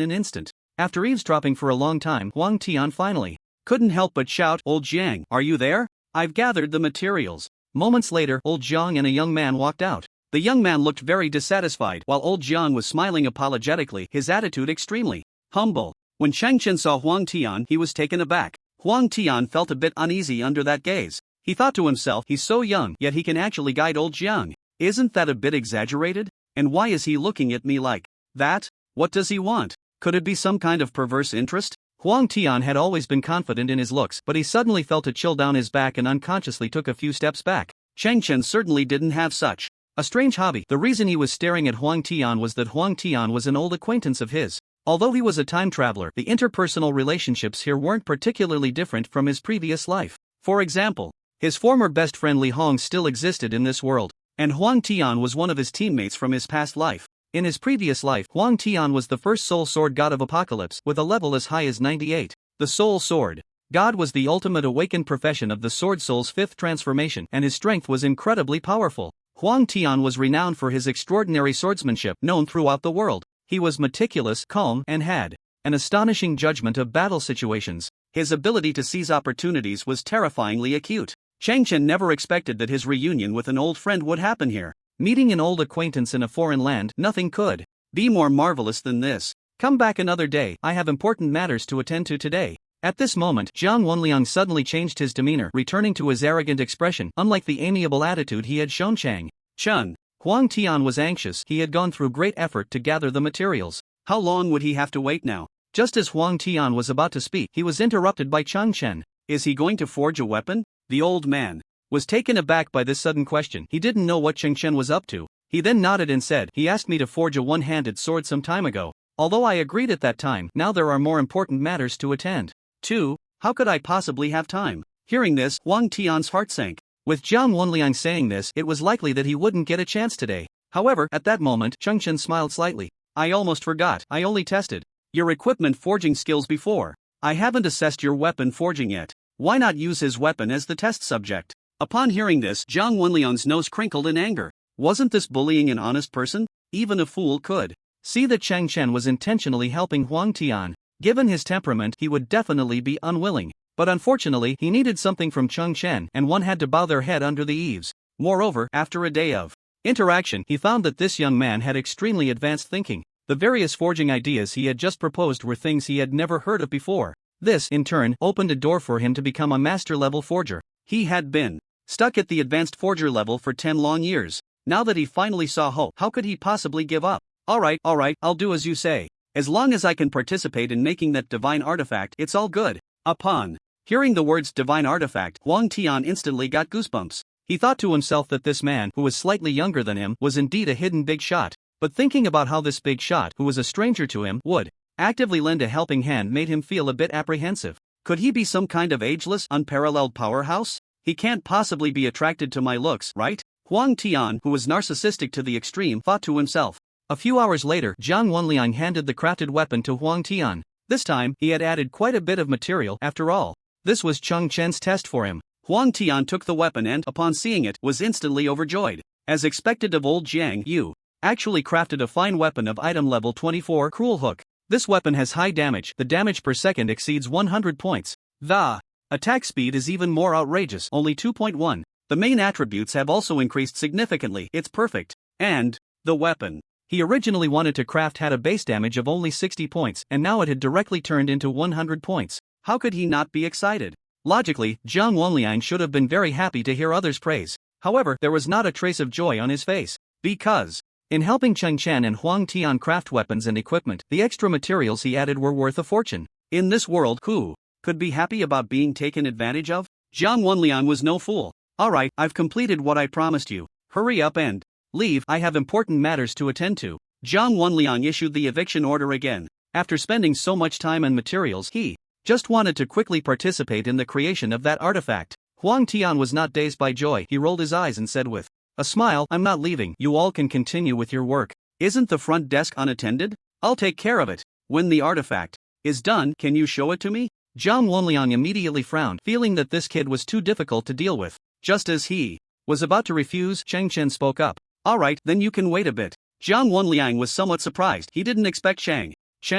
an instant. After eavesdropping for a long time, Huang Tian finally couldn't help but shout, "Old Jiang, are you there? I've gathered the materials." Moments later, old Jiang and a young man walked out. The young man looked very dissatisfied, while old Jiang was smiling apologetically, his attitude extremely humble. When Chen saw Huang Tian, he was taken aback. Huang Tian felt a bit uneasy under that gaze. He thought to himself, he's so young, yet he can actually guide old Jiang. Isn't that a bit exaggerated? And why is he looking at me like that? What does he want? Could it be some kind of perverse interest? Huang Tian had always been confident in his looks, but he suddenly felt a chill down his back and unconsciously took a few steps back. Chen certainly didn't have such a strange hobby. The reason he was staring at Huang Tian was that Huang Tian was an old acquaintance of his. Although he was a time traveler, the interpersonal relationships here weren't particularly different from his previous life. For example, his former best friend Li Hong still existed in this world, and Huang Tian was one of his teammates from his past life. In his previous life, Huang Tian was the first soul sword god of Apocalypse, with a level as high as 98. The soul sword god was the ultimate awakened profession of the sword soul's fifth transformation, and his strength was incredibly powerful. Huang Tian was renowned for his extraordinary swordsmanship, known throughout the world. He was meticulous, calm, and had an astonishing judgment of battle situations. His ability to seize opportunities was terrifyingly acute. Chen never expected that his reunion with an old friend would happen here. Meeting an old acquaintance in a foreign land, nothing could be more marvelous than this. Come back another day, I have important matters to attend to today. At this moment, Jiang Wenliang suddenly changed his demeanor, returning to his arrogant expression, unlike the amiable attitude he had shown Chen. Huang Tian was anxious. He had gone through great effort to gather the materials. How long would he have to wait now? Just as Huang Tian was about to speak, he was interrupted by Chen. Is he going to forge a weapon? The old man was taken aback by this sudden question. He didn't know what Chen was up to. He then nodded and said, he asked me to forge a one-handed sword some time ago. Although I agreed at that time, now there are more important matters to attend to. How could I possibly have time? Hearing this, Huang Tian's heart sank. With Jiang Wenliang saying this, it was likely that he wouldn't get a chance today. However, at that moment, Chen smiled slightly. I almost forgot, I only tested your equipment forging skills before. I haven't assessed your weapon forging yet. Why not use his weapon as the test subject? Upon hearing this, Zhang Wenliang's nose crinkled in anger. Wasn't this bullying an honest person? Even a fool could see that Chen was intentionally helping Huang Tian. Given his temperament, he would definitely be unwilling. But unfortunately, he needed something from Chen, and one had to bow their head under the eaves. Moreover, after a day of interaction, he found that this young man had extremely advanced thinking. The various forging ideas he had just proposed were things he had never heard of before. This, in turn, opened a door for him to become a master-level forger. He had been stuck at the advanced forger level for 10 long years. Now that he finally saw hope, how could he possibly give up? Alright, I'll do as you say. As long as I can participate in making that divine artifact, it's all good. Upon hearing the words divine artifact, Huang Tian instantly got goosebumps. He thought to himself that this man, who was slightly younger than him, was indeed a hidden big shot. But thinking about how this big shot, who was a stranger to him, would actively lend a helping hand made him feel a bit apprehensive. Could he be some kind of ageless, unparalleled powerhouse? He can't possibly be attracted to my looks, right? Huang Tian, who was narcissistic to the extreme, thought to himself. A few hours later, Zhang Wenliang handed the crafted weapon to Huang Tian. This time, he had added quite a bit of material after all. This was Chen's test for him. Huang Tian took the weapon and, upon seeing it, was instantly overjoyed. As expected of old Jiang, you actually crafted a fine weapon of item level 24 Cruel Hook. This weapon has high damage. The damage per second exceeds 100 points. The attack speed is even more outrageous, only 2.1. The main attributes have also increased significantly. It's perfect. And the weapon he originally wanted to craft had a base damage of only 60 points, and now it had directly turned into 100 points. How could he not be excited? Logically, Zhang Wenliang should have been very happy to hear others' praise. However, there was not a trace of joy on his face. Because in helping Chen and Huang Tian craft weapons and equipment, the extra materials he added were worth a fortune. In this world, who could be happy about being taken advantage of? Zhang Wenliang was no fool. Alright, I've completed what I promised you. Hurry up and leave, I have important matters to attend to. Zhang Wenliang issued the eviction order again. After spending so much time and materials, he just wanted to quickly participate in the creation of that artifact. Huang Tian was not dazed by joy. He rolled his eyes and said with a smile, I'm not leaving. You all can continue with your work. Isn't the front desk unattended? I'll take care of it. When the artifact is done, can you show it to me? Zhang Wenliang immediately frowned, feeling that this kid was too difficult to deal with. Just as he was about to refuse, Chen spoke up. Alright, then you can wait a bit. Zhang Wenliang was somewhat surprised. He didn't expect Chen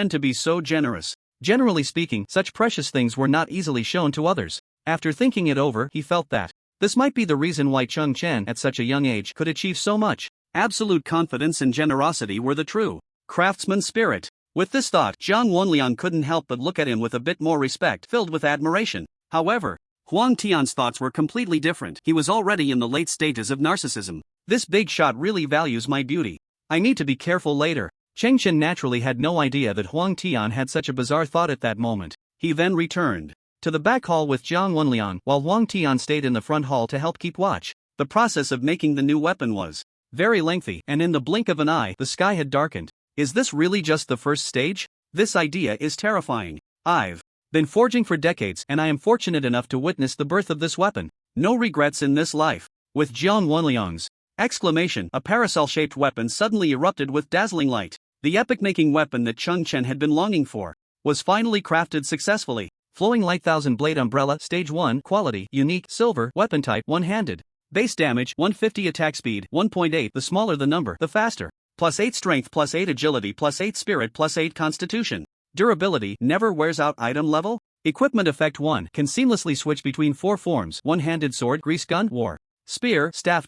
to be so generous. Generally speaking, such precious things were not easily shown to others. After thinking it over, he felt that this might be the reason why Chen, at such a young age, could achieve so much. Absolute confidence and generosity were the true craftsman spirit. With this thought, Zhang Wenliang couldn't help but look at him with a bit more respect, filled with admiration. However, Huang Tian's thoughts were completely different. He was already in the late stages of narcissism. This big shot really values my beauty. I need to be careful later. Chen naturally had no idea that Huang Tian had such a bizarre thought at that moment. He then returned to the back hall with Zhang Wenliang, while Huang Tian stayed in the front hall to help keep watch. The process of making the new weapon was very lengthy, and in the blink of an eye, the sky had darkened. Is this really just the first stage? This idea is terrifying. I've been forging for decades, and I am fortunate enough to witness the birth of this weapon. No regrets in this life. With Zhang Wenliang's exclamation, a parasol-shaped weapon suddenly erupted with dazzling light. The epic-making weapon that Chen had been longing for was finally crafted successfully. Flowing Light 1000-Blade Umbrella, Stage 1, Quality, Unique, Silver, Weapon Type, One-Handed. Base Damage, 150 Attack Speed, 1.8. The smaller the number, the faster. Plus 8 Strength, plus 8 Agility, plus 8 Spirit, plus 8 Constitution. Durability, never wears out. Item level. Equipment Effect 1, can seamlessly switch between 4 forms: One-Handed Sword, Grease Gun, War Spear, Staff.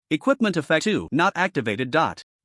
Equipment Effect 2, not activated.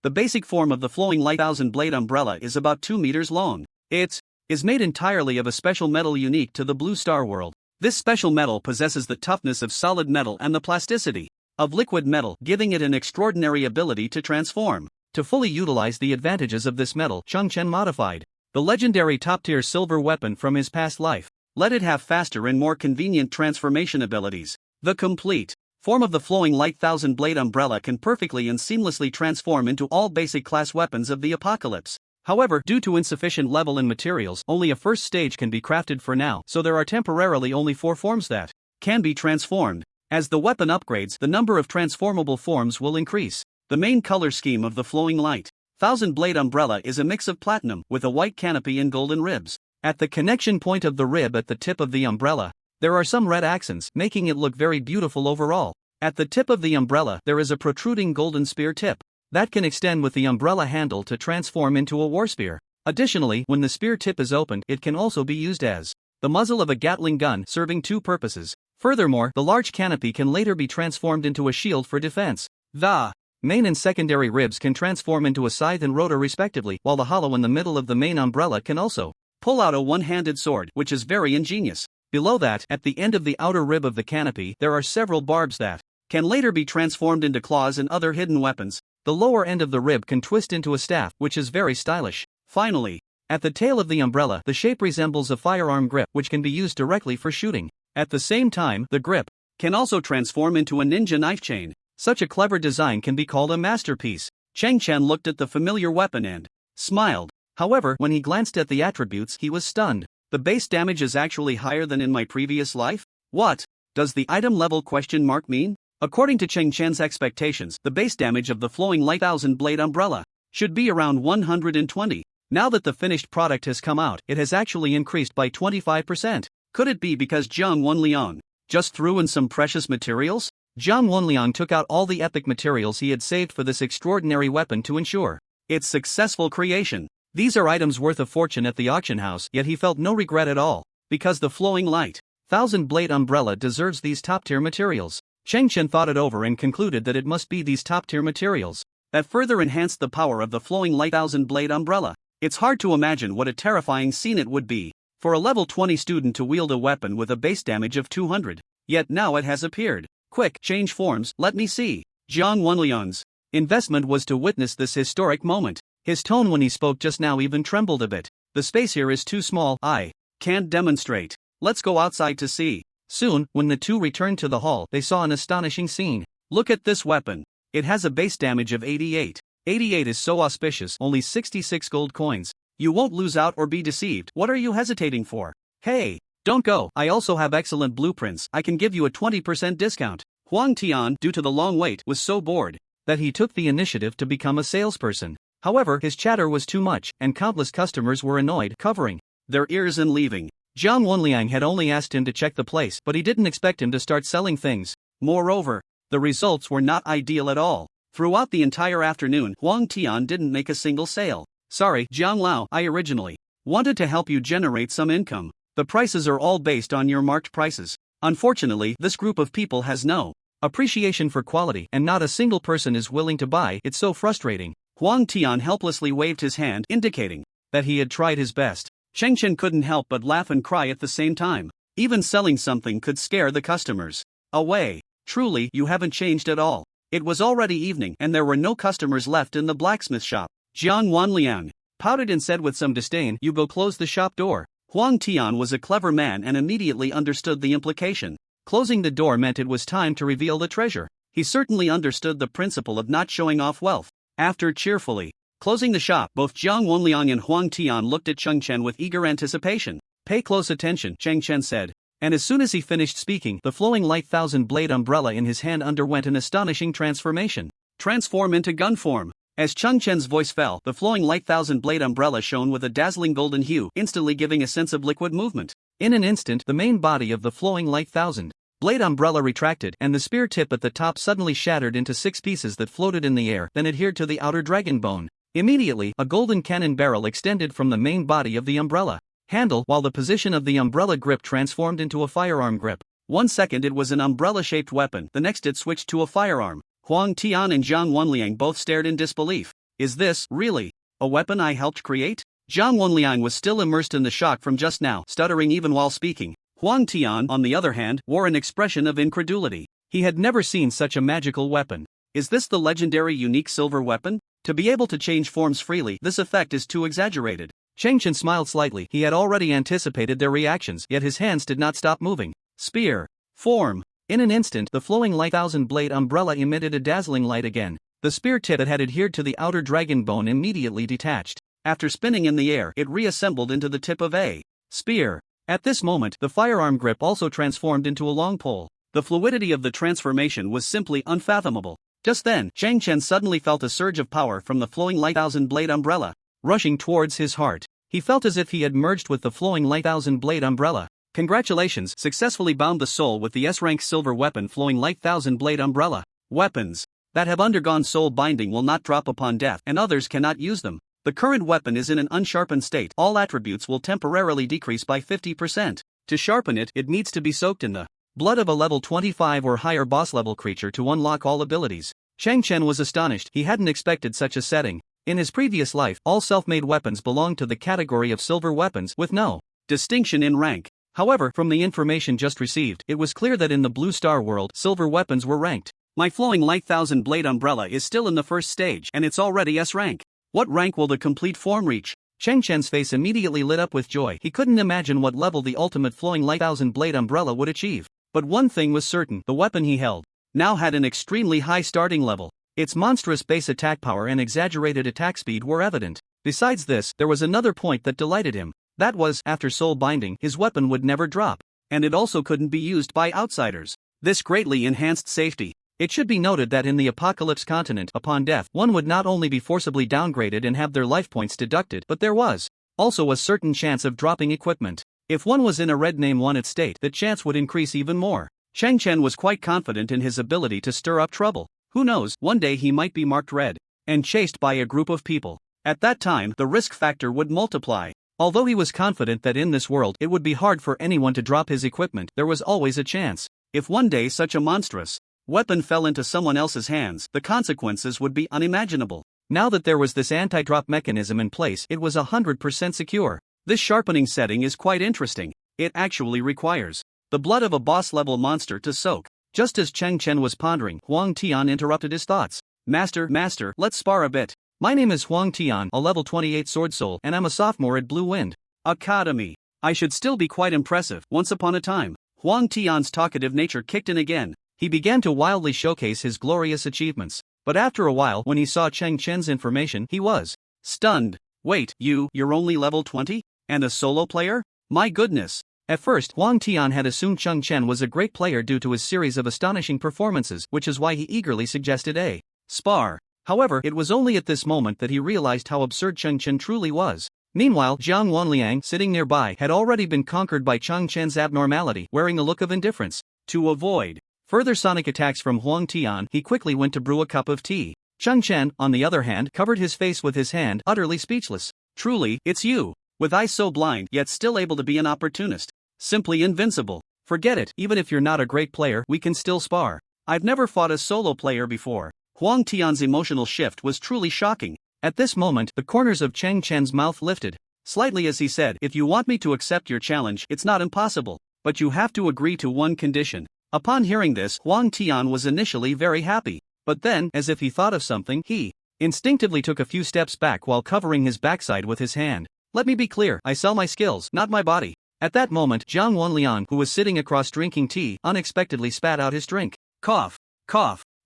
The basic form of the Flowing Light 1000-Blade Umbrella is about 2 meters long. It is made entirely of a special metal unique to the Blue Star world. This special metal possesses the toughness of solid metal and the plasticity of liquid metal, giving it an extraordinary ability to transform. To fully utilize the advantages of this metal, Chen modified the legendary top-tier silver weapon from his past life. Let it have faster and more convenient transformation abilities. The complete form of the Flowing Light 1000-Blade Umbrella can perfectly and seamlessly transform into all basic class weapons of the apocalypse. However, due to insufficient level and materials, only a first stage can be crafted for now, so there are temporarily only 4 forms that can be transformed. As the weapon upgrades, the number of transformable forms will increase. The main color scheme of the Flowing Light 1000-Blade Umbrella is a mix of platinum with a white canopy and golden ribs. At the connection point of the rib at the tip of the umbrella, There are some red accents, making it look very beautiful overall. At the tip of the umbrella, there is a protruding golden spear tip that can extend with the umbrella handle to transform into a war spear. Additionally, when the spear tip is opened, it can also be used as the muzzle of a Gatling gun, serving two purposes. Furthermore, the large canopy can later be transformed into a shield for defense. The main and secondary ribs can transform into a scythe and rotor respectively, while the hollow in the middle of the main umbrella can also pull out a one-handed sword, which is very ingenious. Below that, at the end of the outer rib of the canopy, there are several barbs that can later be transformed into claws and other hidden weapons. The lower end of the rib can twist into a staff, which is very stylish. Finally, at the tail of the umbrella, the shape resembles a firearm grip, which can be used directly for shooting. At the same time, the grip can also transform into a ninja knife chain. Such a clever design can be called a masterpiece. Chen looked at the familiar weapon and smiled. However, when he glanced at the attributes, he was stunned. The base damage is actually higher than in my previous life? What does the item level question mark mean? According to Chen's expectations, the base damage of the flowing light 1000 blade umbrella should be around 120. Now that the finished product has come out, it has actually increased by 25%. Could it be because Zhang Wenliang just threw in some precious materials? Zhang Wenliang took out all the epic materials he had saved for this extraordinary weapon to ensure its successful creation. These are items worth a fortune at the auction house, yet he felt no regret at all, because the flowing light 1000 blade umbrella deserves these top-tier materials. Chen thought it over and concluded that it must be these top-tier materials that further enhanced the power of the flowing light 1000 blade umbrella. It's hard to imagine what a terrifying scene it would be for a level 20 student to wield a weapon with a base damage of 200. Yet now it has appeared. Quick, change forms, let me see. Zhang Wenliang's investment was to witness this historic moment. His tone when he spoke just now even trembled a bit. The space here is too small, I can't demonstrate. Let's go outside to see. Soon, when the two returned to the hall, they saw an astonishing scene. Look at this weapon. It has a base damage of 88. 88 is so auspicious, only 66 gold coins. You won't lose out or be deceived. What are you hesitating for? Hey, don't go. I also have excellent blueprints. I can give you a 20% discount. Huang Tian, due to the long wait, was so bored that he took the initiative to become a salesperson. However, his chatter was too much, and countless customers were annoyed, covering their ears and leaving. Zhang Wenliang had only asked him to check the place, but he didn't expect him to start selling things. Moreover, the results were not ideal at all. Throughout the entire afternoon, Huang Tian didn't make a single sale. Sorry, Jiang Lao, I originally wanted to help you generate some income. The prices are all based on your marked prices. Unfortunately, this group of people has no appreciation for quality, and not a single person is willing to buy. It's so frustrating. Huang Tian helplessly waved his hand, indicating that he had tried his best. Chen couldn't help but laugh and cry at the same time. Even selling something could scare the customers away. Truly, you haven't changed at all. It was already evening, and there were no customers left in the blacksmith shop. Jiang Wenliang pouted and said with some disdain, "You go close the shop door." Huang Tian was a clever man and immediately understood the implication. Closing the door meant it was time to reveal the treasure. He certainly understood the principle of not showing off wealth. After cheerfully closing the shop, both Zhang Wenliang and Huang Tian looked at Chen with eager anticipation. "Pay close attention," Chen said. And as soon as he finished speaking, the flowing light 1000 blade umbrella in his hand underwent an astonishing transformation. Transform into gun form. As Chen's voice fell, the flowing light 1000 blade umbrella shone with a dazzling golden hue, instantly giving a sense of liquid movement. In an instant, the main body of the flowing light 1000 blade umbrella retracted, and the spear tip at the top suddenly shattered into 6 pieces that floated in the air, then adhered to the outer dragon bone. Immediately, a golden cannon barrel extended from the main body of the umbrella handle, while the position of the umbrella grip transformed into a firearm grip. 1 second it was an umbrella-shaped weapon, the next it switched to a firearm. Huang Tian and Zhang Wenliang both stared in disbelief. Is this, really, a weapon I helped create? Zhang Wenliang was still immersed in the shock from just now, stuttering even while speaking. Huang Tian, on the other hand, wore an expression of incredulity. He had never seen such a magical weapon. Is this the legendary unique silver weapon? To be able to change forms freely, this effect is too exaggerated. Chen smiled slightly. He had already anticipated their reactions, yet his hands did not stop moving. Spear. Form. In an instant, the flowing light 1000 blade umbrella emitted a dazzling light again. The spear tip that had adhered to the outer dragon bone immediately detached. After spinning in the air, it reassembled into the tip of a spear. At this moment, the firearm grip also transformed into a long pole. The fluidity of the transformation was simply unfathomable. Just then, Chen suddenly felt a surge of power from the flowing light 1000 blade umbrella rushing towards his heart. He felt as if he had merged with the flowing light 1000 blade umbrella. Congratulations, successfully bound the soul with the S-rank silver weapon flowing like thousand-blade umbrella. Weapons that have undergone soul binding will not drop upon death, and others cannot use them. The current weapon is in an unsharpened state. All attributes will temporarily decrease by 50%. To sharpen it, it needs to be soaked in the blood of a level 25 or higher boss-level creature to unlock all abilities. Chen was astonished. He hadn't expected such a setting. In his previous life, all self-made weapons belonged to the category of silver weapons with no distinction in rank. However, from the information just received, it was clear that in the Blue Star world, silver weapons were ranked. My flowing light thousand-blade umbrella is still in the first stage, and it's already S rank. What rank will the complete form reach? Chen's face immediately lit up with joy. He couldn't imagine what level the ultimate flowing light thousand-blade umbrella would achieve. But one thing was certain, the weapon he held now had an extremely high starting level. Its monstrous base attack power and exaggerated attack speed were evident. Besides this, there was another point that delighted him. That was, after soul binding, his weapon would never drop. And it also couldn't be used by outsiders. This greatly enhanced safety. It should be noted that in the Apocalypse continent, upon death, one would not only be forcibly downgraded and have their life points deducted, but there was also a certain chance of dropping equipment. If one was in a red name wanted state, the chance would increase even more. Chen was quite confident in his ability to stir up trouble. Who knows, one day he might be marked red and chased by a group of people. At that time, the risk factor would multiply. Although he was confident that in this world it would be hard for anyone to drop his equipment, there was always a chance. If one day such a monstrous weapon fell into someone else's hands, the consequences would be unimaginable. Now that there was this anti-drop mechanism in place, it was 100% secure. This sharpening setting is quite interesting. It actually requires the blood of a boss-level monster to soak. Just as Chen was pondering, Huang Tian interrupted his thoughts. Master, let's spar a bit. My name is Huang Tian, a level 28 sword soul, and I'm a sophomore at Blue Wind Academy. I should still be quite impressive. Once upon a time, Huang Tian's talkative nature kicked in again. He began to wildly showcase his glorious achievements. But after a while, when he saw Chen's information, he was stunned. Wait, you're only level 20? And a solo player? My goodness. At first, Huang Tian had assumed Chen was a great player due to his series of astonishing performances, which is why he eagerly suggested a spar. However, it was only at this moment that he realized how absurd Chen truly was. Meanwhile, Jiang Wanliang, sitting nearby, had already been conquered by Chen's abnormality, wearing a look of indifference. To avoid further sonic attacks from Huang Tian, he quickly went to brew a cup of tea. Chen, on the other hand, covered his face with his hand, utterly speechless. Truly, it's you. With eyes so blind, yet still able to be an opportunist. Simply invincible. Forget it, even if you're not a great player, we can still spar. I've never fought a solo player before. Huang Tian's emotional shift was truly shocking. At this moment, the corners of Chen's mouth lifted slightly as he said, if you want me to accept your challenge, it's not impossible. But you have to agree to one condition. Upon hearing this, Huang Tian was initially very happy. But then, as if he thought of something, he instinctively took a few steps back while covering his backside with his hand. Let me be clear, I sell my skills, not my body. At that moment, Jiang Wanliang, who was sitting across drinking tea, unexpectedly spat out his drink. Cough.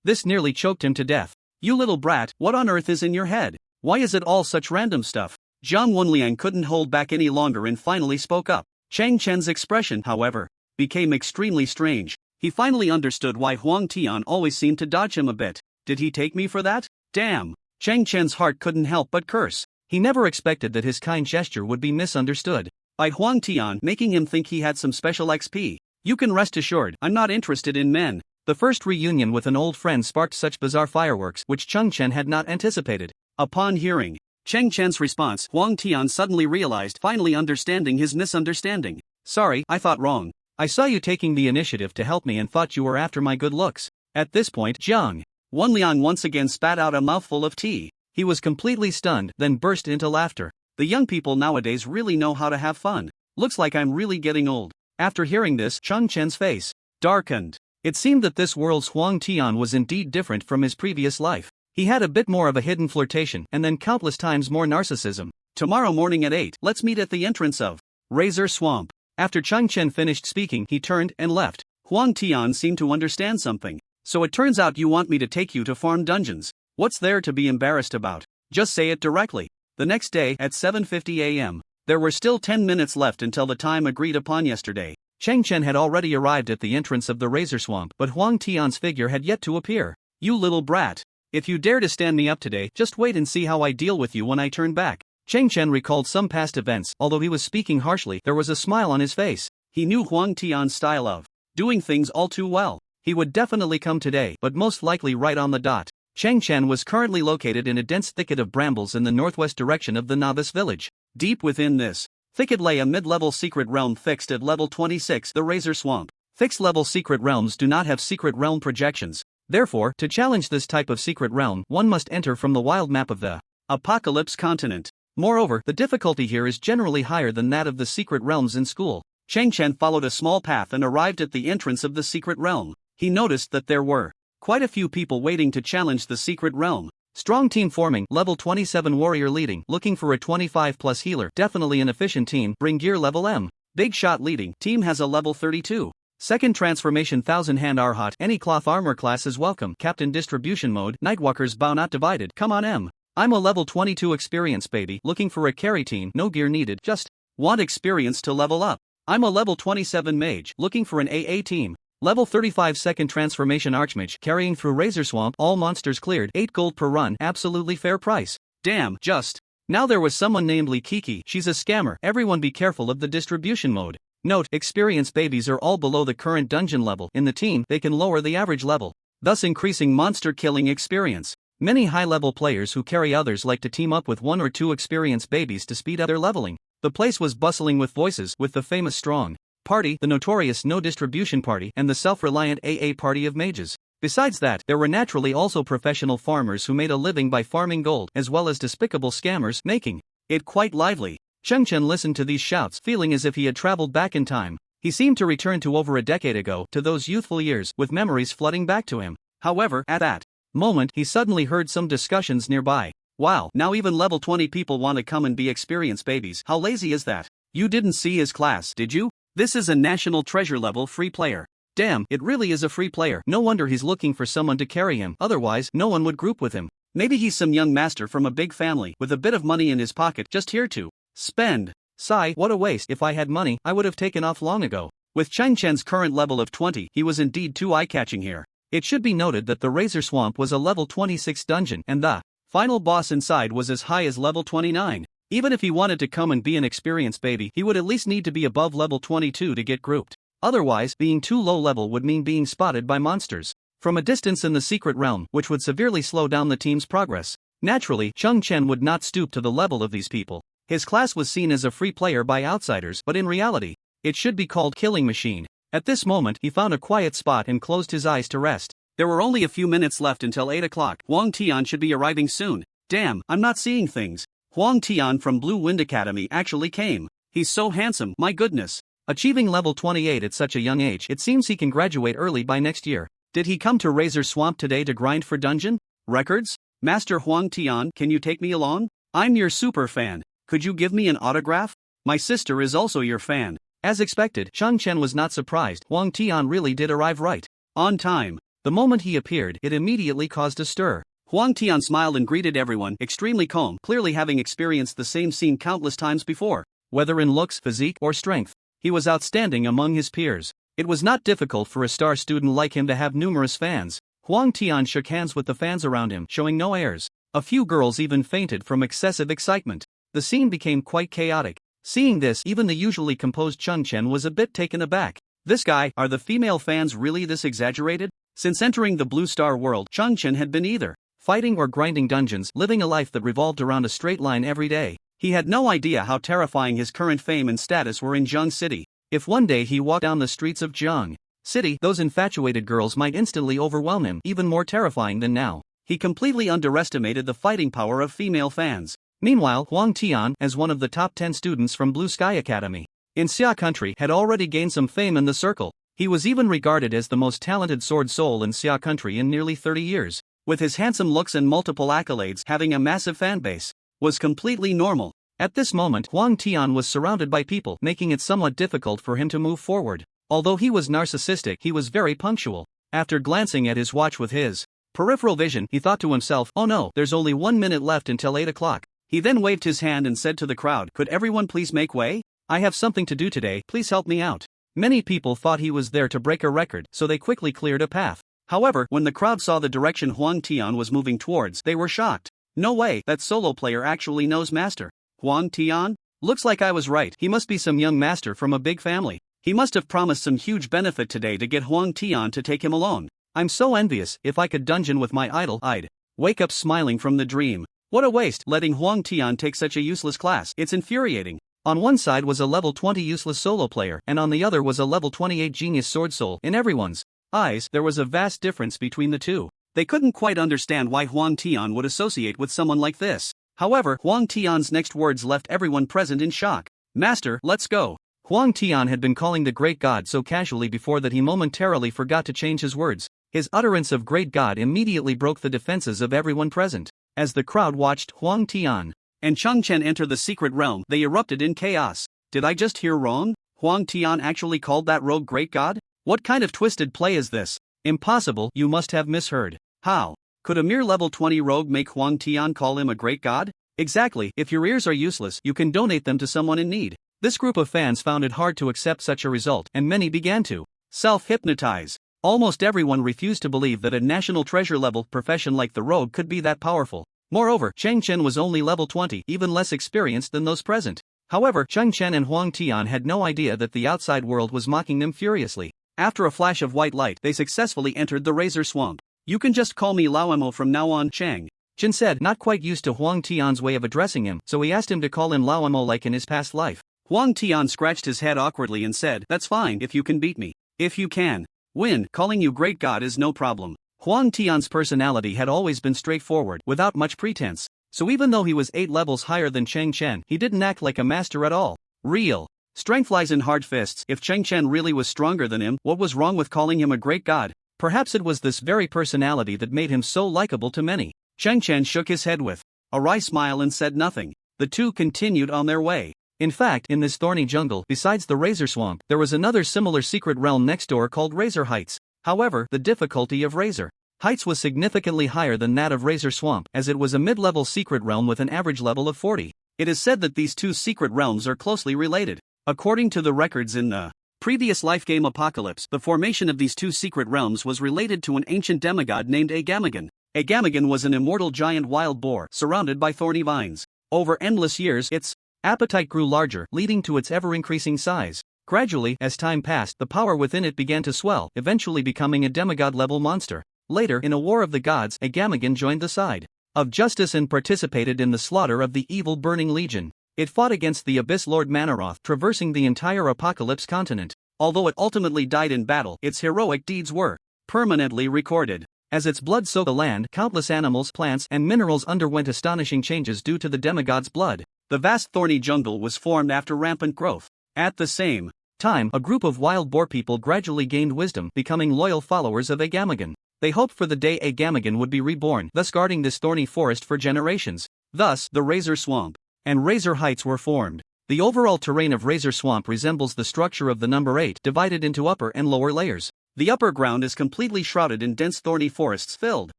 This nearly choked him to death. You little brat, what on earth is in your head? Why is it all such random stuff? Jiang Wanliang couldn't hold back any longer and finally spoke up. Chen's expression, however, became extremely strange. He finally understood why Huang Tian always seemed to dodge him a bit. Did he take me for that? Damn. Chen's heart couldn't help but curse. He never expected that his kind gesture would be misunderstood by Huang Tian, making him think he had some special XP. You can rest assured, I'm not interested in men. The first reunion with an old friend sparked such bizarre fireworks which Chen had not anticipated. Upon hearing Chen's response, Huang Tian suddenly realized, finally understanding his misunderstanding. Sorry, I thought wrong. I saw you taking the initiative to help me and thought you were after my good looks. At this point, Jiang Wanliang once again spat out a mouthful of tea. He was completely stunned, then burst into laughter. The young people nowadays really know how to have fun. Looks like I'm really getting old. After hearing this, Chen's face darkened. It seemed that this world's Huang Tian was indeed different from his previous life. He had a bit more of a hidden flirtation and then countless times more narcissism. Tomorrow morning at 8, let's meet at the entrance of Razor Swamp. After Chen finished speaking, he turned and left. Huang Tian seemed to understand something. So it turns out you want me to take you to farm dungeons. What's there to be embarrassed about? Just say it directly. The next day, at 7:50 a.m., there were still 10 minutes left until the time agreed upon yesterday. Chen had already arrived at the entrance of the Razor Swamp, but Huang Tian's figure had yet to appear. You little brat. If you dare to stand me up today, just wait and see how I deal with you when I turn back. Chen recalled some past events. Although he was speaking harshly, there was a smile on his face. He knew Huang Tian's style of doing things all too well. He would definitely come today, but most likely right on the dot. Chen was currently located in a dense thicket of brambles in the northwest direction of the novice village. Deep within this thicket lay a mid-level secret realm fixed at level 26, the Razor Swamp. Fixed-level secret realms do not have secret realm projections. Therefore, to challenge this type of secret realm, one must enter from the wild map of the Apocalypse continent. Moreover, the difficulty here is generally higher than that of the secret realms in school. Chen followed a small path and arrived at the entrance of the secret realm. He noticed that there were quite a few people waiting to challenge the secret realm. Strong team forming, level 27 warrior leading, looking for a 25 plus healer, definitely an efficient team, bring gear level M. Big shot leading, team has a level 32. Second transformation 1000 hand Arhat, any cloth armor class is welcome. Captain distribution mode, Nightwalker's bow not divided, come on M. I'm a level 22 experience baby, looking for a carry team, no gear needed, just want experience to level up. I'm a level 27 mage, looking for an AA team. Level 35 second transformation archmage, carrying through Razor Swamp, all monsters cleared, 8 gold per run, absolutely fair price. Damn, just. Now there was someone named Kiki, she's a scammer, everyone be careful of the distribution mode. Note, experience babies are all below the current dungeon level. In the team, they can lower the average level, thus increasing monster killing experience. Many high-level players who carry others like to team up with 1 or 2 experienced babies to speed up their leveling. The place was bustling with voices, with the famous Strong Party, the notorious No Distribution Party, and the self-reliant AA Party of mages. Besides that, there were naturally also professional farmers who made a living by farming gold, as well as despicable scammers, making it quite lively. Chen listened to these shouts, feeling as if he had traveled back in time. He seemed to return to over a decade ago, to those youthful years, with memories flooding back to him. However, at that moment, he suddenly heard some discussions nearby. Wow, now even level 20 people want to come and be experienced babies. How lazy is that? You didn't see his class, did you? This is a national treasure level free player. Damn, it really is a free player. No wonder he's looking for someone to carry him, otherwise, no one would group with him. Maybe he's some young master from a big family, with a bit of money in his pocket, just here to spend. Sigh, what a waste. If I had money, I would have taken off long ago. With Chen's current level of 20, he was indeed too eye-catching here. It should be noted that the Razor Swamp was a level 26 dungeon, and the final boss inside was as high as level 29. Even if he wanted to come and be an experienced baby, he would at least need to be above level 22 to get grouped. Otherwise, being too low level would mean being spotted by monsters from a distance in the secret realm, which would severely slow down the team's progress. Naturally, Chen would not stoop to the level of these people. His class was seen as a free player by outsiders, but in reality, it should be called Killing Machine. At this moment, he found a quiet spot and closed his eyes to rest. There were only a few minutes left until 8 o'clock. Huang Tian should be arriving soon. Damn, I'm not seeing things. Huang Tian from Blue Wind Academy actually came. He's so handsome, my goodness. Achieving level 28 at such a young age, it seems he can graduate early by next year. Did he come to Razor Swamp today to grind for dungeon records? Master Huang Tian, can you take me along? I'm your super fan. Could you give me an autograph? My sister is also your fan. As expected, Chen was not surprised. Huang Tian really did arrive right on time. The moment he appeared, it immediately caused a stir. Huang Tian smiled and greeted everyone, extremely calm, clearly having experienced the same scene countless times before. Whether in looks, physique, or strength, he was outstanding among his peers. It was not difficult for a star student like him to have numerous fans. Huang Tian shook hands with the fans around him, showing no airs. A few girls even fainted from excessive excitement. The scene became quite chaotic. Seeing this, even the usually composed Chen was a bit taken aback. This guy, are the female fans really this exaggerated? Since entering the Blue Star world, Chen had been either fighting or grinding dungeons, living a life that revolved around a straight line every day. He had no idea how terrifying his current fame and status were in Zheng City. If one day he walked down the streets of Zheng City, those infatuated girls might instantly overwhelm him, even more terrifying than now. He completely underestimated the fighting power of female fans. Meanwhile, Huang Tian, as one of the top 10 students from Blue Sky Academy in Xia Country, had already gained some fame in the circle. He was even regarded as the most talented sword soul in Xia Country in nearly 30 years. With his handsome looks and multiple accolades, having a massive fanbase was completely normal. At this moment, Huang Tian was surrounded by people, making it somewhat difficult for him to move forward. Although he was narcissistic, he was very punctual. After glancing at his watch with his peripheral vision, he thought to himself, oh no, there's only 1 minute left until 8 o'clock. He then waved his hand and said to the crowd, could everyone please make way? I have something to do today, please help me out. Many people thought he was there to break a record, so they quickly cleared a path. However, when the crowd saw the direction Huang Tian was moving towards, they were shocked. No way, that solo player actually knows master. Huang Tian? Looks like I was right, he must be some young master from a big family. He must have promised some huge benefit today to get Huang Tian to take him alone. I'm so envious. If I could dungeon with my idol, I'd wake up smiling from the dream. What a waste, letting Huang Tian take such a useless class. It's infuriating. On one side was a level 20 useless solo player, and on the other was a level 28 genius sword soul. In everyone's eyes, there was a vast difference between the two. They couldn't quite understand why Huang Tian would associate with someone like this. However, Huang Tian's next words left everyone present in shock. Master, let's go. Huang Tian had been calling the great god so casually before that he momentarily forgot to change his words. His utterance of great god immediately broke the defenses of everyone present. As the crowd watched Huang Tian and Chen enter the secret realm, they erupted in chaos. Did I just hear wrong? Huang Tian actually called that rogue great god? What kind of twisted play is this? Impossible, you must have misheard. How could a mere level 20 rogue make Huang Tian call him a great god? Exactly, if your ears are useless, you can donate them to someone in need. This group of fans found it hard to accept such a result, and many began to self-hypnotize. Almost everyone refused to believe that a national treasure level profession like the rogue could be that powerful. Moreover, Chen was only level 20, even less experienced than those present. However, Chen and Huang Tian had no idea that the outside world was mocking them furiously. After a flash of white light, they successfully entered the Razor Swamp. You can just call me Laomo from now on, Chen said, not quite used to Huang Tian's way of addressing him, so he asked him to call him Laomo like in his past life. Huang Tian scratched his head awkwardly and said, that's fine if you can beat me. If you can win, calling you great god is no problem. Huang Tian's personality had always been straightforward, without much pretense, so even though he was 8 levels higher than Chen, he didn't act like a master at all. Real strength lies in hard fists. If Chen really was stronger than him, what was wrong with calling him a great god? Perhaps it was this very personality that made him so likable to many. Chen shook his head with a wry smile and said nothing. The two continued on their way. In fact, in this thorny jungle, besides the Razor Swamp, there was another similar secret realm next door called Razor Heights. However, the difficulty of Razor Heights was significantly higher than that of Razor Swamp, as it was a mid-level secret realm with an average level of 40. It is said that these two secret realms are closely related. According to the records in the previous life game Apocalypse, the formation of these two secret realms was related to an ancient demigod named Agamagan. Agamagan was an immortal giant wild boar, surrounded by thorny vines. Over endless years, its appetite grew larger, leading to its ever-increasing size. Gradually, as time passed, the power within it began to swell, eventually becoming a demigod-level monster. Later, in a war of the gods, Agamagan joined the side of justice and participated in the slaughter of the evil Burning Legion. It fought against the Abyss Lord Manaroth, traversing the entire Apocalypse continent. Although it ultimately died in battle, its heroic deeds were permanently recorded. As its blood soaked the land, countless animals, plants, and minerals underwent astonishing changes due to the demigod's blood. The vast thorny jungle was formed after rampant growth. At the same time, a group of wild boar people gradually gained wisdom, becoming loyal followers of Agamagan. They hoped for the day Agamagan would be reborn, thus guarding this thorny forest for generations. Thus, the Razor Swamp and Razor Heights were formed. The overall terrain of Razor Swamp resembles the structure of the number 8, divided into upper and lower layers. The upper ground is completely shrouded in dense thorny forests filled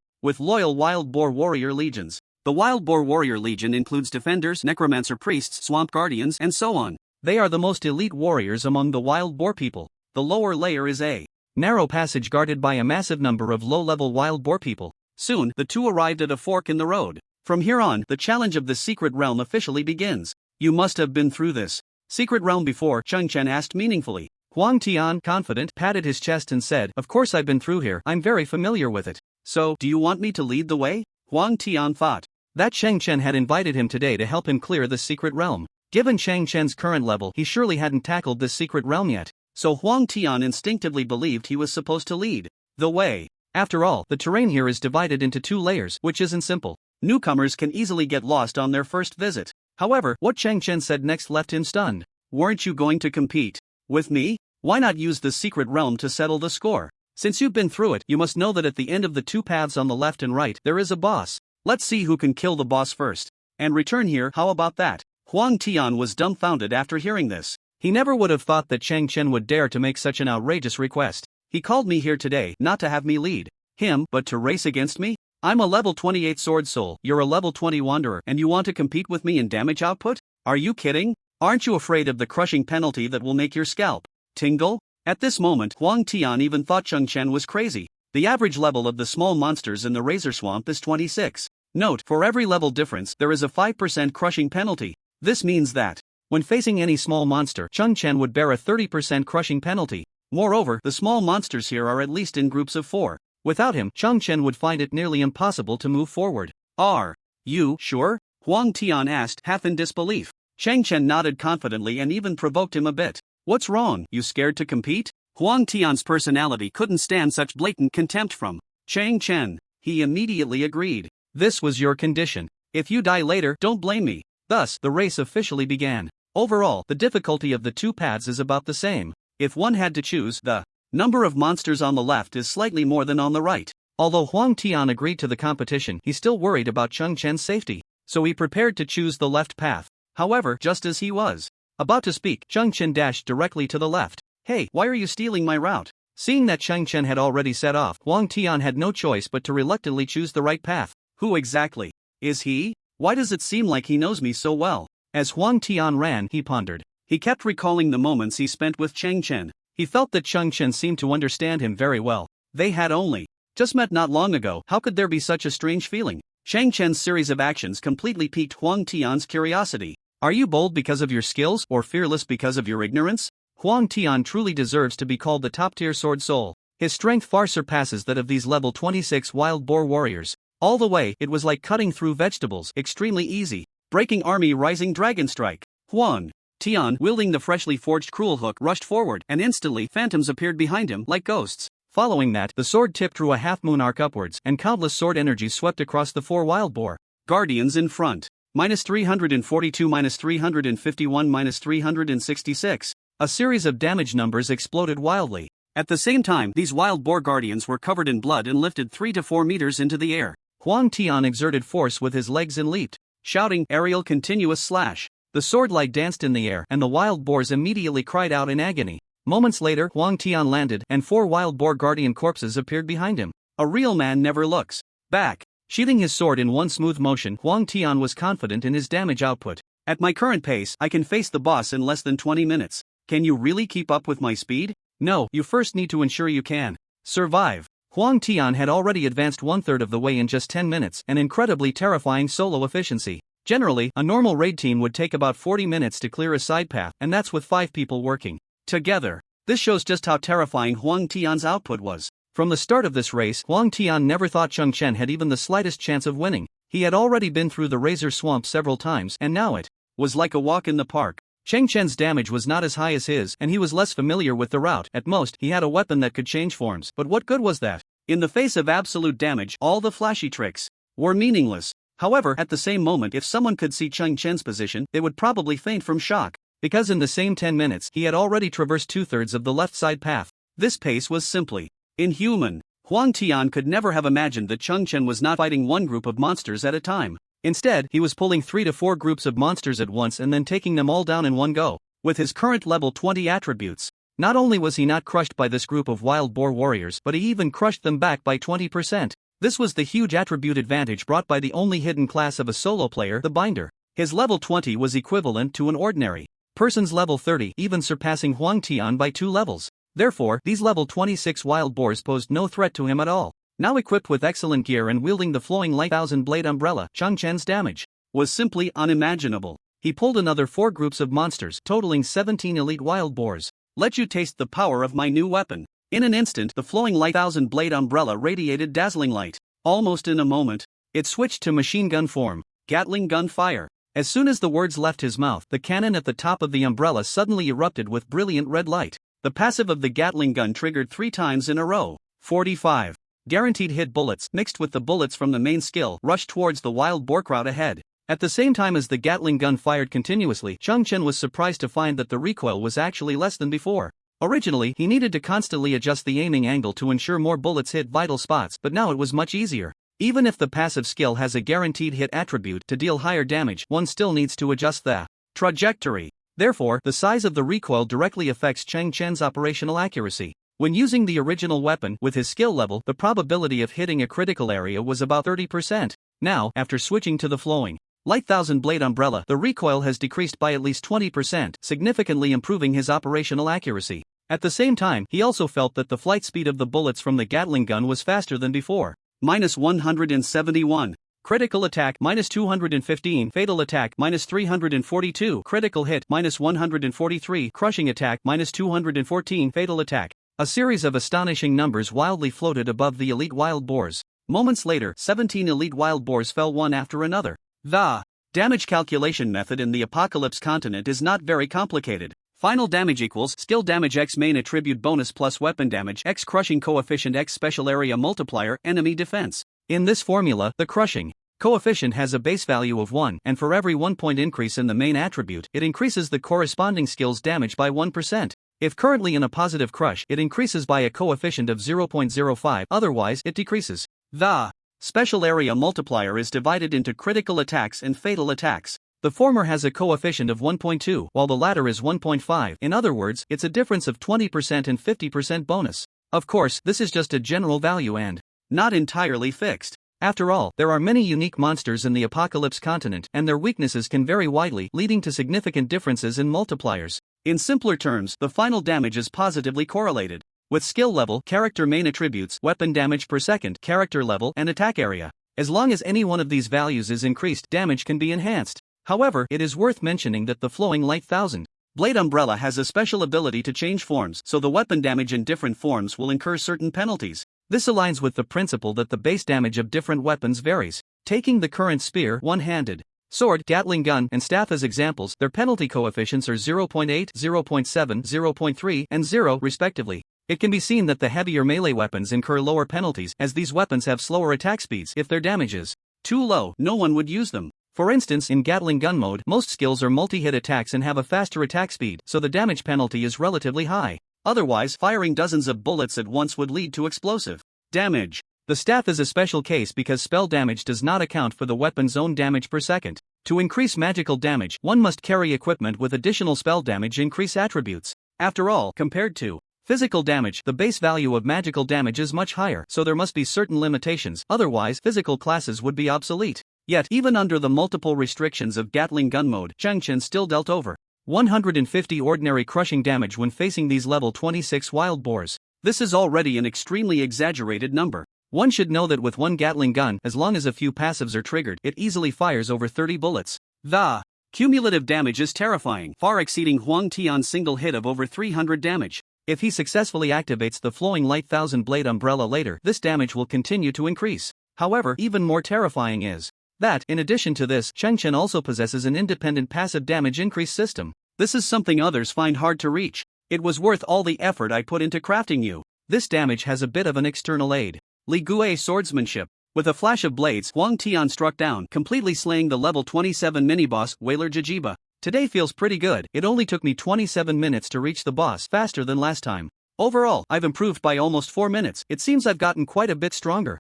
with loyal wild boar warrior legions. The wild boar warrior legion includes defenders, necromancer priests, swamp guardians, and so on. They are the most elite warriors among the wild boar people. The lower layer is a narrow passage guarded by a massive number of low-level wild boar people. Soon, the two arrived at a fork in the road. From here on, the challenge of the secret realm officially begins. You must have been through this secret realm before, Chen asked meaningfully. Huang Tian, confident, patted his chest and said, of course I've been through here, I'm very familiar with it. So, do you want me to lead the way? Huang Tian thought that Chen had invited him today to help him clear the secret realm. Given Chen's current level, he surely hadn't tackled this secret realm yet. So Huang Tian instinctively believed he was supposed to lead the way. After all, the terrain here is divided into 2 layers, which isn't simple. Newcomers can easily get lost on their first visit. However, what Chen said next left him stunned. Weren't you going to compete with me? Why not use the secret realm to settle the score? Since you've been through it, you must know that at the end of the 2 paths on the left and right, there is a boss. Let's see who can kill the boss first and return here, how about that? Huang Tian was dumbfounded after hearing this. He never would have thought that Chen would dare to make such an outrageous request. He called me here today, not to have me lead him, but to race against me? I'm a level 28 sword soul, you're a level 20 wanderer, and you want to compete with me in damage output? Are you kidding? Aren't you afraid of the crushing penalty that will make your scalp tingle? At this moment, Huang Tian even thought Chen was crazy. The average level of the small monsters in the Razor Swamp is 26. Note, for every level difference, there is a 5% crushing penalty. This means that When facing any small monster, Chen would bear a 30% crushing penalty. Moreover, the small monsters here are at least in groups of 4. Without him, Chen would find it nearly impossible to move forward. Are you sure? Huang Tian asked, half in disbelief. Chen nodded confidently and even provoked him a bit. What's wrong, you scared to compete? Huang Tian's personality couldn't stand such blatant contempt from Chen. He immediately agreed. This was your condition. If you die later, don't blame me. Thus, the race officially began. Overall, the difficulty of the two paths is about the same. If one had to choose, the number of monsters on the left is slightly more than on the right. Although Huang Tian agreed to the competition, he still worried about Chen's safety, so he prepared to choose the left path. However, just as he was about to speak, Chen dashed directly to the left. Hey, why are you stealing my route? Seeing that Chen had already set off, Huang Tian had no choice but to reluctantly choose the right path. Who exactly is he? Why does it seem like he knows me so well? As Huang Tian ran, he pondered. He kept recalling the moments he spent with Chen. He felt that Chen seemed to understand him very well. They had only just met not long ago. How could there be such a strange feeling? Chen's series of actions completely piqued Huang Tian's curiosity. Are you bold because of your skills or fearless because of your ignorance? Huang Tian truly deserves to be called the top-tier sword soul. His strength far surpasses that of these level 26 wild boar warriors. All the way, it was like cutting through vegetables, extremely easy. Breaking army rising dragon strike. Huang Tian, wielding the freshly forged cruel hook, rushed forward, and instantly phantoms appeared behind him like ghosts. Following that, the sword tip drew a half-moon arc upwards, and countless sword energies swept across the 4 wild boar guardians in front. -342, -351, -366. A series of damage numbers exploded wildly. At the same time, these wild boar guardians were covered in blood and lifted 3 to 4 meters into the air. Huang Tian exerted force with his legs and leaped, shouting, aerial continuous slash. The sword light danced in the air, and the wild boars immediately cried out in agony. Moments later, Huang Tian landed, and 4 wild boar guardian corpses appeared behind him. A real man never looks back. Sheathing his sword in one smooth motion, Huang Tian was confident in his damage output. At my current pace, I can face the boss in less than 20 minutes. Can you really keep up with my speed? No, you first need to ensure you can survive. Huang Tian had already advanced 1/3 of the way in just 10 minutes, an incredibly terrifying solo efficiency. Generally, a normal raid team would take about 40 minutes to clear a side path, and that's with 5 people working together. This shows just how terrifying Huang Tian's output was. From the start of this race, Huang Tian never thought Chen had even the slightest chance of winning. He had already been through the Razor Swamp several times, and now it was like a walk in the park. Chen's damage was not as high as his, and he was less familiar with the route. At most, he had a weapon that could change forms, but what good was that? In the face of absolute damage, all the flashy tricks were meaningless. However, at the same moment, if someone could see Chen's position, they would probably faint from shock, because in the same 10 minutes, he had already traversed 2/3 of the left side path. This pace was simply inhuman. Huang Tian could never have imagined that Chen was not fighting one group of monsters at a time. Instead, he was pulling 3 to 4 groups of monsters at once and then taking them all down in one go. With his current level 20 attributes, not only was he not crushed by this group of wild boar warriors, but he even crushed them back by 20%. This was the huge attribute advantage brought by the only hidden class of a solo player, the Binder. His level 20 was equivalent to an ordinary person's level 30, even surpassing Huang Tian by 2 levels. Therefore, these level 26 wild boars posed no threat to him at all. Now equipped with excellent gear and wielding the flowing light 1000-blade umbrella, Chen's damage was simply unimaginable. He pulled another 4 groups of monsters, totaling 17 elite wild boars. Let you taste the power of my new weapon. In an instant, the flowing light 1000-blade umbrella radiated dazzling light. Almost in a moment, it switched to machine gun form, Gatling gun fire. As soon as the words left his mouth, the cannon at the top of the umbrella suddenly erupted with brilliant red light. The passive of the Gatling gun triggered 3 times in a row. 45 guaranteed hit bullets, mixed with the bullets from the main skill, rushed towards the wild boar crowd ahead. At the same time as the Gatling gun fired continuously, Chen was surprised to find that the recoil was actually less than before. Originally, he needed to constantly adjust the aiming angle to ensure more bullets hit vital spots, but now it was much easier. Even if the passive skill has a guaranteed hit attribute to deal higher damage, one still needs to adjust the trajectory. Therefore, the size of the recoil directly affects Chen's operational accuracy. When using the original weapon, with his skill level, the probability of hitting a critical area was about 30%. Now, after switching to the flowing light 1000-blade umbrella, the recoil has decreased by at least 20%, significantly improving his operational accuracy. At the same time, he also felt that the flight speed of the bullets from the Gatling gun was faster than before. -171. Critical attack minus 215, fatal attack minus 342, critical hit minus 143, crushing attack minus 214, fatal attack. A series of astonishing numbers wildly floated above the elite wild boars. Moments later, 17 elite wild boars fell one after another. The damage calculation method in the Apocalypse continent is not very complicated. Final damage equals skill damage x main attribute bonus plus weapon damage x crushing coefficient x special area multiplier enemy defense. In this formula, the crushing coefficient has a base value of 1, and for every 1 point increase in the main attribute, it increases the corresponding skill's damage by 1%. If currently in a positive crush, it increases by a coefficient of 0.05, otherwise it decreases. The special area multiplier is divided into critical attacks and fatal attacks. The former has a coefficient of 1.2, while the latter is 1.5. In other words, it's a difference of 20% and 50% bonus. Of course, this is just a general value and not entirely fixed. After all, there are many unique monsters in the Apocalypse continent, and their weaknesses can vary widely, leading to significant differences in multipliers. In simpler terms, the final damage is positively correlated with skill level, character main attributes, weapon damage per second, character level, and attack area. As long as any one of these values is increased, damage can be enhanced. However, it is worth mentioning that the Flowing Light 1000 Blade Umbrella has a special ability to change forms, so the weapon damage in different forms will incur certain penalties. This aligns with the principle that the base damage of different weapons varies. Taking the current spear, one-handed sword, Gatling gun, and staff as examples, their penalty coefficients are 0.8, 0.7, 0.3, and 0, respectively. It can be seen that the heavier melee weapons incur lower penalties, as these weapons have slower attack speeds. If their damage is too low, no one would use them. For instance, in Gatling gun mode, most skills are multi-hit attacks and have a faster attack speed, so the damage penalty is relatively high. Otherwise, firing dozens of bullets at once would lead to explosive damage. The staff is a special case because spell damage does not account for the weapon's own damage per second. To increase magical damage, one must carry equipment with additional spell damage increase attributes. After all, compared to physical damage, the base value of magical damage is much higher, so there must be certain limitations, otherwise physical classes would be obsolete. Yet, even under the multiple restrictions of Gatling gun mode, Chen still dealt over 150 ordinary crushing damage when facing these level 26 wild boars. This is already an extremely exaggerated number. One should know that with one Gatling gun, as long as a few passives are triggered, it easily fires over 30 bullets. The cumulative damage is terrifying, far exceeding Huang Tian's single hit of over 300 damage. If he successfully activates the Flowing Light 1000 Blade Umbrella later, this damage will continue to increase. However, even more terrifying is that, in addition to this, Chen also possesses an independent passive damage increase system. This is something others find hard to reach. It was worth all the effort I put into crafting you. This damage has a bit of an external aid. Li Gui swordsmanship. With a flash of blades, Huang Tian struck down, completely slaying the level 27 mini-boss, Whaler Jijiba. Today feels pretty good. It only took me 27 minutes to reach the boss, faster than last time. Overall, I've improved by almost 4 minutes. It seems I've gotten quite a bit stronger.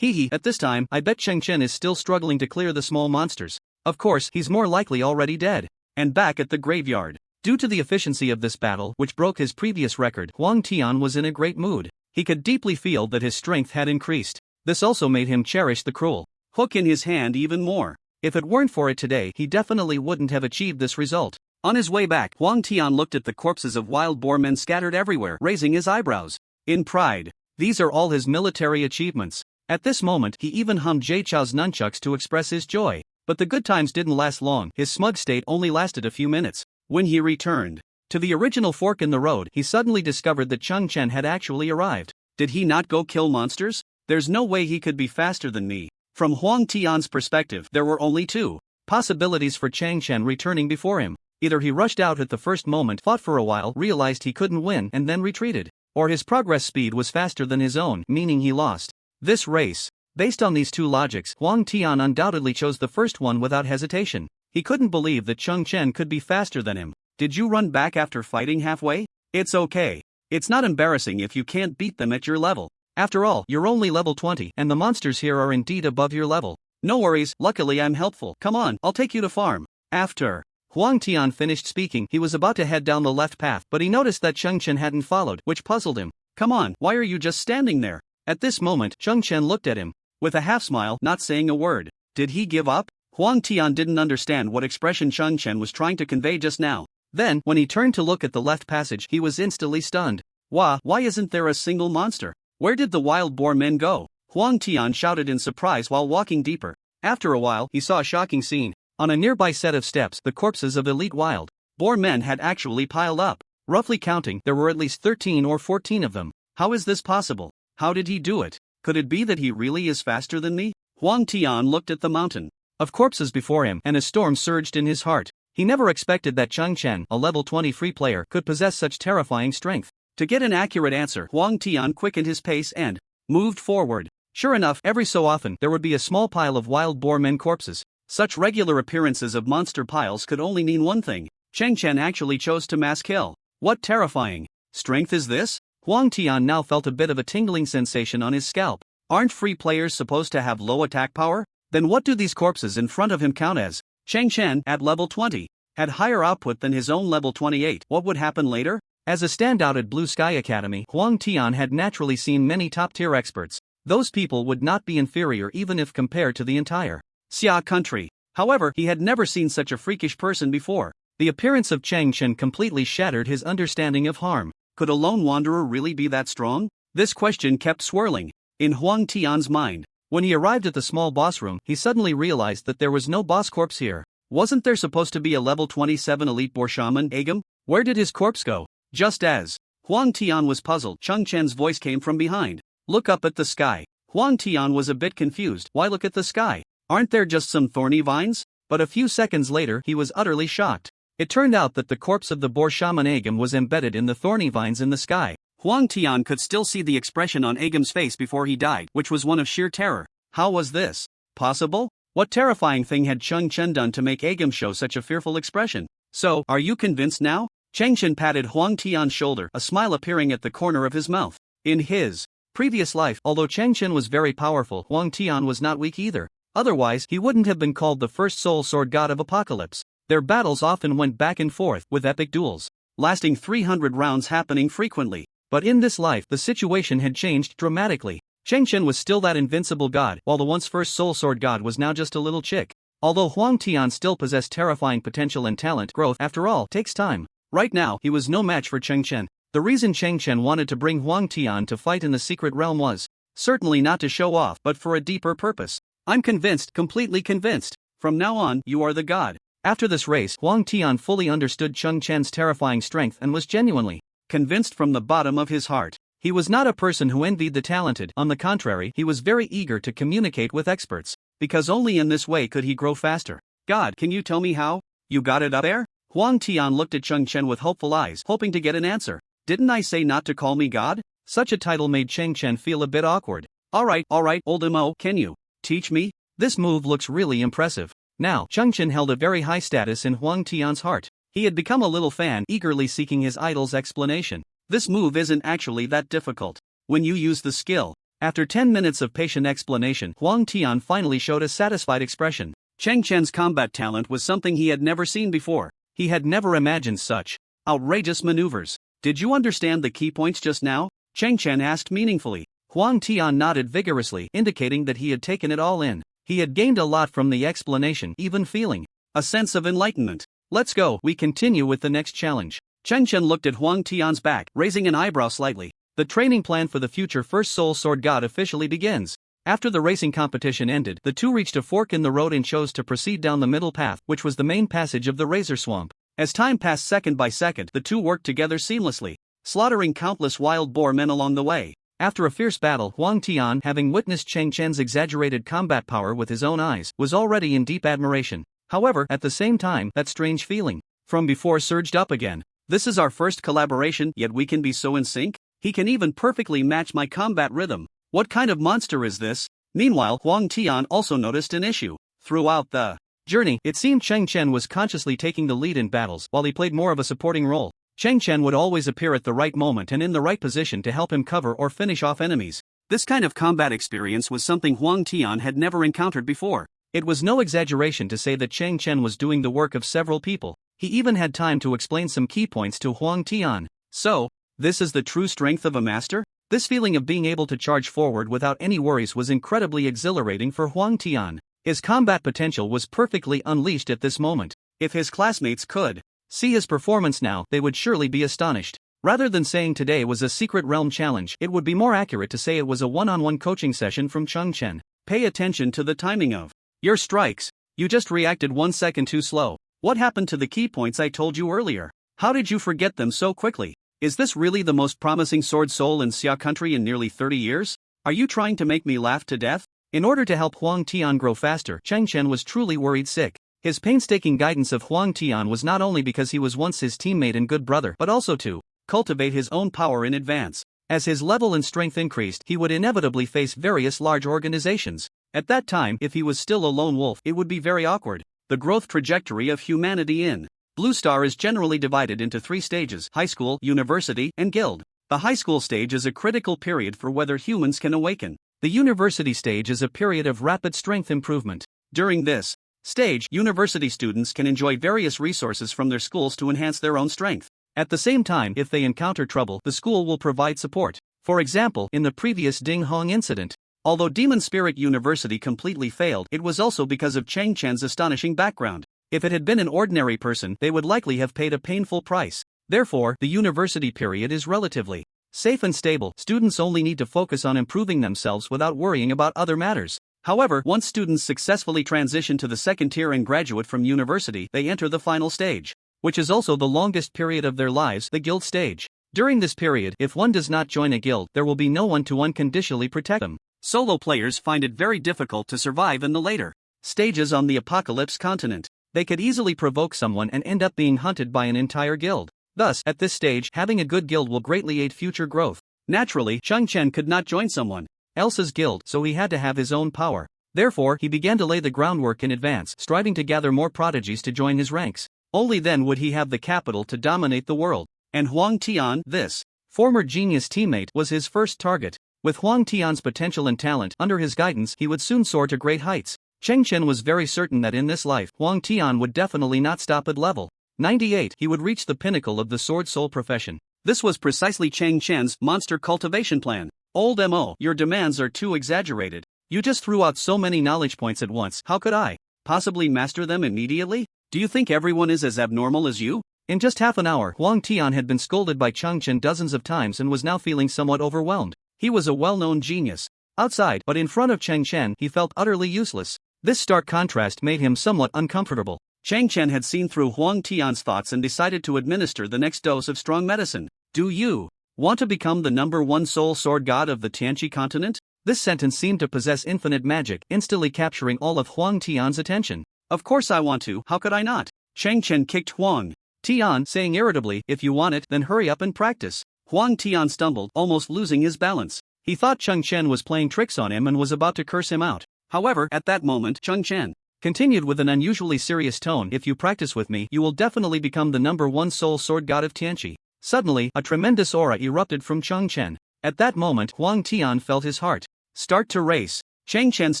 At this time, I bet Chen is still struggling to clear the small monsters. Of course, he's more likely already dead. And back at the graveyard. Due to the efficiency of this battle, which broke his previous record, Huang Tian was in a great mood. He could deeply feel that his strength had increased. This also made him cherish the cruel hook in his hand even more. If it weren't for it today, he definitely wouldn't have achieved this result. On his way back, Huang Tian looked at the corpses of wild boar men scattered everywhere, raising his eyebrows in pride. These are all his military achievements. At this moment, he even hummed Jay Chou's nunchucks to express his joy. But the good times didn't last long. His smug state only lasted a few minutes. When he returned to the original fork in the road, he suddenly discovered that Chen had actually arrived. Did he not go kill monsters? There's no way he could be faster than me. From Huang Tian's perspective, there were only two possibilities for Chen returning before him. Either he rushed out at the first moment, fought for a while, realized he couldn't win, and then retreated. Or his progress speed was faster than his own, meaning he lost this race. Based on these two logics, Huang Tian undoubtedly chose the first one without hesitation. He couldn't believe that Chen could be faster than him. Did you run back after fighting halfway? It's okay. It's not embarrassing if you can't beat them at your level. After all, you're only level 20, and the monsters here are indeed above your level. No worries, luckily I'm helpful. Come on, I'll take you to farm. After Huang Tian finished speaking, he was about to head down the left path, but he noticed that Chen hadn't followed, which puzzled him. Come on, why are you just standing there? At this moment, Chen looked at him with a half-smile, not saying a word. Did he give up? Huang Tian didn't understand what expression Chen was trying to convey just now. Then, when he turned to look at the left passage, he was instantly stunned. Why isn't there a single monster? Where did the wild boar men go? Huang Tian shouted in surprise while walking deeper. After a while, he saw a shocking scene. On a nearby set of steps, the corpses of elite wild boar men had actually piled up. Roughly counting, there were at least 13 or 14 of them. How is this possible? How did he do it? Could it be that he really is faster than me? Huang Tian looked at the mountain of corpses before him, and a storm surged in his heart. He never expected that Cheng Chen, a level 20 free player, could possess such terrifying strength. To get an accurate answer, Huang Tian quickened his pace and moved forward. Sure enough, every so often there would be a small pile of wild boar men corpses. Such regular appearances of monster piles could only mean one thing: Cheng Chen actually chose to mass kill. What terrifying strength is this? Huang Tian now felt a bit of a tingling sensation on his scalp. Aren't free players supposed to have low attack power? Then what do these corpses in front of him count as? Cheng Chen, at level 20, had higher output than his own level 28. What would happen later? As a standout at Blue Sky Academy, Huang Tian had naturally seen many top-tier experts. Those people would not be inferior even if compared to the entire Xia country. However, he had never seen such a freakish person before. The appearance of Cheng Chen completely shattered his understanding of harm. Could a lone wanderer really be that strong? This question kept swirling in Huang Tian's mind. When he arrived at the small boss room, he suddenly realized that there was no boss corpse here. Wasn't there supposed to be a level 27 elite boar shaman, Agam? Where did his corpse go? Just as Huang Tian was puzzled, Cheng Chen's voice came from behind. Look up at the sky. Huang Tian was a bit confused. Why look at the sky? Aren't there just some thorny vines? But a few seconds later he was utterly shocked. It turned out that the corpse of the boar shaman Agam was embedded in the thorny vines in the sky. Huang Tian could still see the expression on Agam's face before he died, which was one of sheer terror. How was this possible? What terrifying thing had Cheng Chen done to make Agam show such a fearful expression? So, are you convinced now? Cheng Chen patted Huang Tian's shoulder, a smile appearing at the corner of his mouth. In his previous life, although Cheng Chen was very powerful, Huang Tian was not weak either. Otherwise, he wouldn't have been called the first soul sword god of Apocalypse. Their battles often went back and forth, with epic duels lasting 300 rounds happening frequently. But in this life, the situation had changed dramatically. Cheng Chen was still that invincible god, while the once first soul sword god was now just a little chick. Although Huang Tian still possessed terrifying potential and talent, growth, after all, takes time. Right now, he was no match for Cheng Chen. The reason Cheng Chen wanted to bring Huang Tian to fight in the secret realm was certainly not to show off, but for a deeper purpose. I'm convinced, completely convinced. From now on, you are the god. After this race, Huang Tian fully understood Cheng Chen's terrifying strength and was genuinely convinced from the bottom of his heart. He was not a person who envied the talented. On the contrary, he was very eager to communicate with experts, because only in this way could he grow faster. God, can you tell me how? You got it up there? Huang Tian looked at Cheng Chen with hopeful eyes, hoping to get an answer. Didn't I say not to call me God? Such a title made Cheng Chen feel a bit awkward. Alright, old Mo, can you teach me? This move looks really impressive. Now, Cheng Chen held a very high status in Huang Tian's heart. He had become a little fan, eagerly seeking his idol's explanation. This move isn't actually that difficult when you use the skill. After 10 minutes of patient explanation, Huang Tian finally showed a satisfied expression. Cheng Chen's combat talent was something he had never seen before. He had never imagined such outrageous maneuvers. Did you understand the key points just now? Cheng Chen asked meaningfully. Huang Tian nodded vigorously, indicating that he had taken it all in. He had gained a lot from the explanation, even feeling a sense of enlightenment. Let's go, we continue with the next challenge. Cheng Chen looked at Huang Tian's back, raising an eyebrow slightly. The training plan for the future first soul sword god officially begins. After the racing competition ended, the two reached a fork in the road and chose to proceed down the middle path, which was the main passage of the Razor Swamp. As time passed second by second, the two worked together seamlessly, slaughtering countless wild boar men along the way. After a fierce battle, Huang Tian, having witnessed Cheng Chen's exaggerated combat power with his own eyes, was already in deep admiration. However, at the same time, that strange feeling from before surged up again. This is our first collaboration, yet we can be so in sync? He can even perfectly match my combat rhythm. What kind of monster is this? Meanwhile, Huang Tian also noticed an issue. Throughout the journey, it seemed Cheng Chen was consciously taking the lead in battles, while he played more of a supporting role. Cheng Chen would always appear at the right moment and in the right position to help him cover or finish off enemies. This kind of combat experience was something Huang Tian had never encountered before. It was no exaggeration to say that Cheng Chen was doing the work of several people. He even had time to explain some key points to Huang Tian. So, this is the true strength of a master? This feeling of being able to charge forward without any worries was incredibly exhilarating for Huang Tian. His combat potential was perfectly unleashed at this moment. If his classmates could see his performance now, they would surely be astonished. Rather than saying today was a secret realm challenge, it would be more accurate to say it was a one-on-one coaching session from Cheng Chen. Pay attention to the timing of Your strikes. You just reacted 1 second too slow. What happened to the key points I told you earlier? How did you forget them so quickly? Is this really the most promising sword soul in Xia country in nearly 30 years? Are you trying to make me laugh to death? In order to help Huang Tian grow faster, Chen was truly worried sick. His painstaking guidance of Huang Tian was not only because he was once his teammate and good brother, but also to cultivate his own power in advance. As his level and strength increased, he would inevitably face various large organizations. At that time, if he was still a lone wolf, it would be very awkward. The growth trajectory of humanity in Blue Star is generally divided into 3 stages: high school, university, and guild. The high school stage is a critical period for whether humans can awaken. The university stage is a period of rapid strength improvement. During this stage, university students can enjoy various resources from their schools to enhance their own strength. At the same time, if they encounter trouble, the school will provide support. For example, in the previous Ding Hong incident, although Demon Spirit University completely failed, it was also because of Chen's astonishing background. If it had been an ordinary person, they would likely have paid a painful price. Therefore, the university period is relatively safe and stable. Students only need to focus on improving themselves without worrying about other matters. However, once students successfully transition to the second tier and graduate from university, they enter the final stage, which is also the longest period of their lives, the guild stage. During this period, if one does not join a guild, there will be no one to unconditionally protect them. Solo players find it very difficult to survive in the later stages on the Apocalypse continent. They could easily provoke someone and end up being hunted by an entire guild. Thus, at this stage, having a good guild will greatly aid future growth. Naturally, Chen could not join someone else's guild, so he had to have his own power. Therefore, he began to lay the groundwork in advance, striving to gather more prodigies to join his ranks. Only then would he have the capital to dominate the world. And Huang Tian, this former genius teammate, was his first target. With Huang Tian's potential and talent under his guidance, he would soon soar to great heights. Chen was very certain that in this life, Huang Tian would definitely not stop at level 98. He would reach the pinnacle of the sword soul profession. This was precisely Chen's monster cultivation plan. Old Mo, your demands are too exaggerated. You just threw out so many knowledge points at once. How could I possibly master them immediately? Do you think everyone is as abnormal as you? In just half an hour, Huang Tian had been scolded by Chen dozens of times and was now feeling somewhat overwhelmed. He was a well-known genius outside, but in front of Chen, he felt utterly useless. This stark contrast made him somewhat uncomfortable. Chen had seen through Huang Tian's thoughts and decided to administer the next dose of strong medicine. Do you want to become the #1 soul sword god of the Tianqi continent? This sentence seemed to possess infinite magic, instantly capturing all of Huang Tian's attention. Of course I want to, how could I not? Chen kicked Huang Tian, saying irritably, if you want it, then hurry up and practice. Huang Tian stumbled, almost losing his balance. He thought Chen was playing tricks on him and was about to curse him out. However, at that moment, Chen continued with an unusually serious tone, if you practice with me, you will definitely become the #1 soul sword god of Tianqi. Suddenly, a tremendous aura erupted from Chen. At that moment, Huang Tian felt his heart start to race. Chen's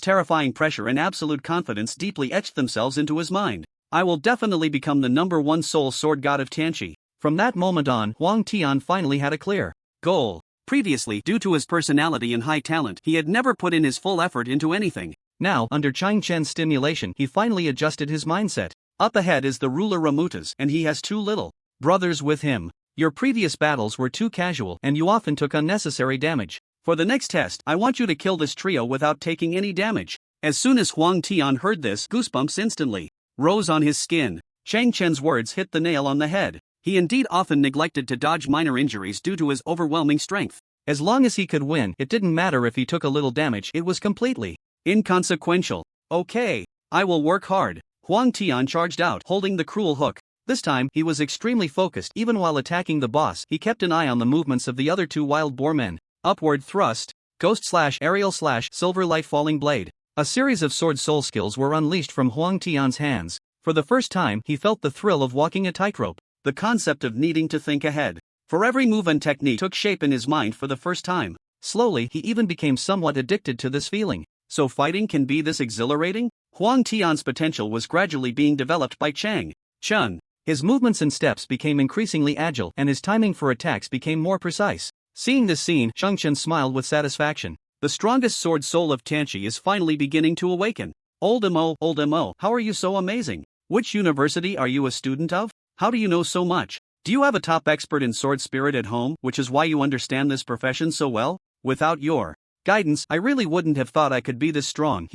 terrifying pressure and absolute confidence deeply etched themselves into his mind. I will definitely become the #1 soul sword god of Tianqi. From that moment on, Huang Tian finally had a clear goal. Previously, due to his personality and high talent, he had never put in his full effort into anything. Now, under Chen's stimulation, he finally adjusted his mindset. Up ahead is the ruler Ramutas, and he has 2 little brothers with him. Your previous battles were too casual, and you often took unnecessary damage. For the next test, I want you to kill this trio without taking any damage. As soon as Huang Tian heard this, goosebumps instantly rose on his skin. Chen's words hit the nail on the head. He indeed often neglected to dodge minor injuries due to his overwhelming strength. As long as he could win, it didn't matter if he took a little damage, it was completely inconsequential. Okay, I will work hard. Huang Tian charged out, holding the cruel hook. This time, he was extremely focused. Even while attacking the boss, he kept an eye on the movements of the other 2 wild boar men. Upward thrust, ghost/aerial/silver light falling blade. A series of sword soul skills were unleashed from Huang Tian's hands. For the first time, he felt the thrill of walking a tightrope. The concept of needing to think ahead. For every move and technique took shape in his mind for the first time. Slowly, he even became somewhat addicted to this feeling. So fighting can be this exhilarating? Huang Tian's potential was gradually being developed by Chen. His movements and steps became increasingly agile, and his timing for attacks became more precise. Seeing this scene, Chen smiled with satisfaction. The strongest sword soul of Tianqi is finally beginning to awaken. Old Mo, how are you so amazing? Which university are you a student of? How do you know so much? Do you have a top expert in sword spirit at home, which is why you understand this profession so well? Without your guidance, I really wouldn't have thought I could be this strong,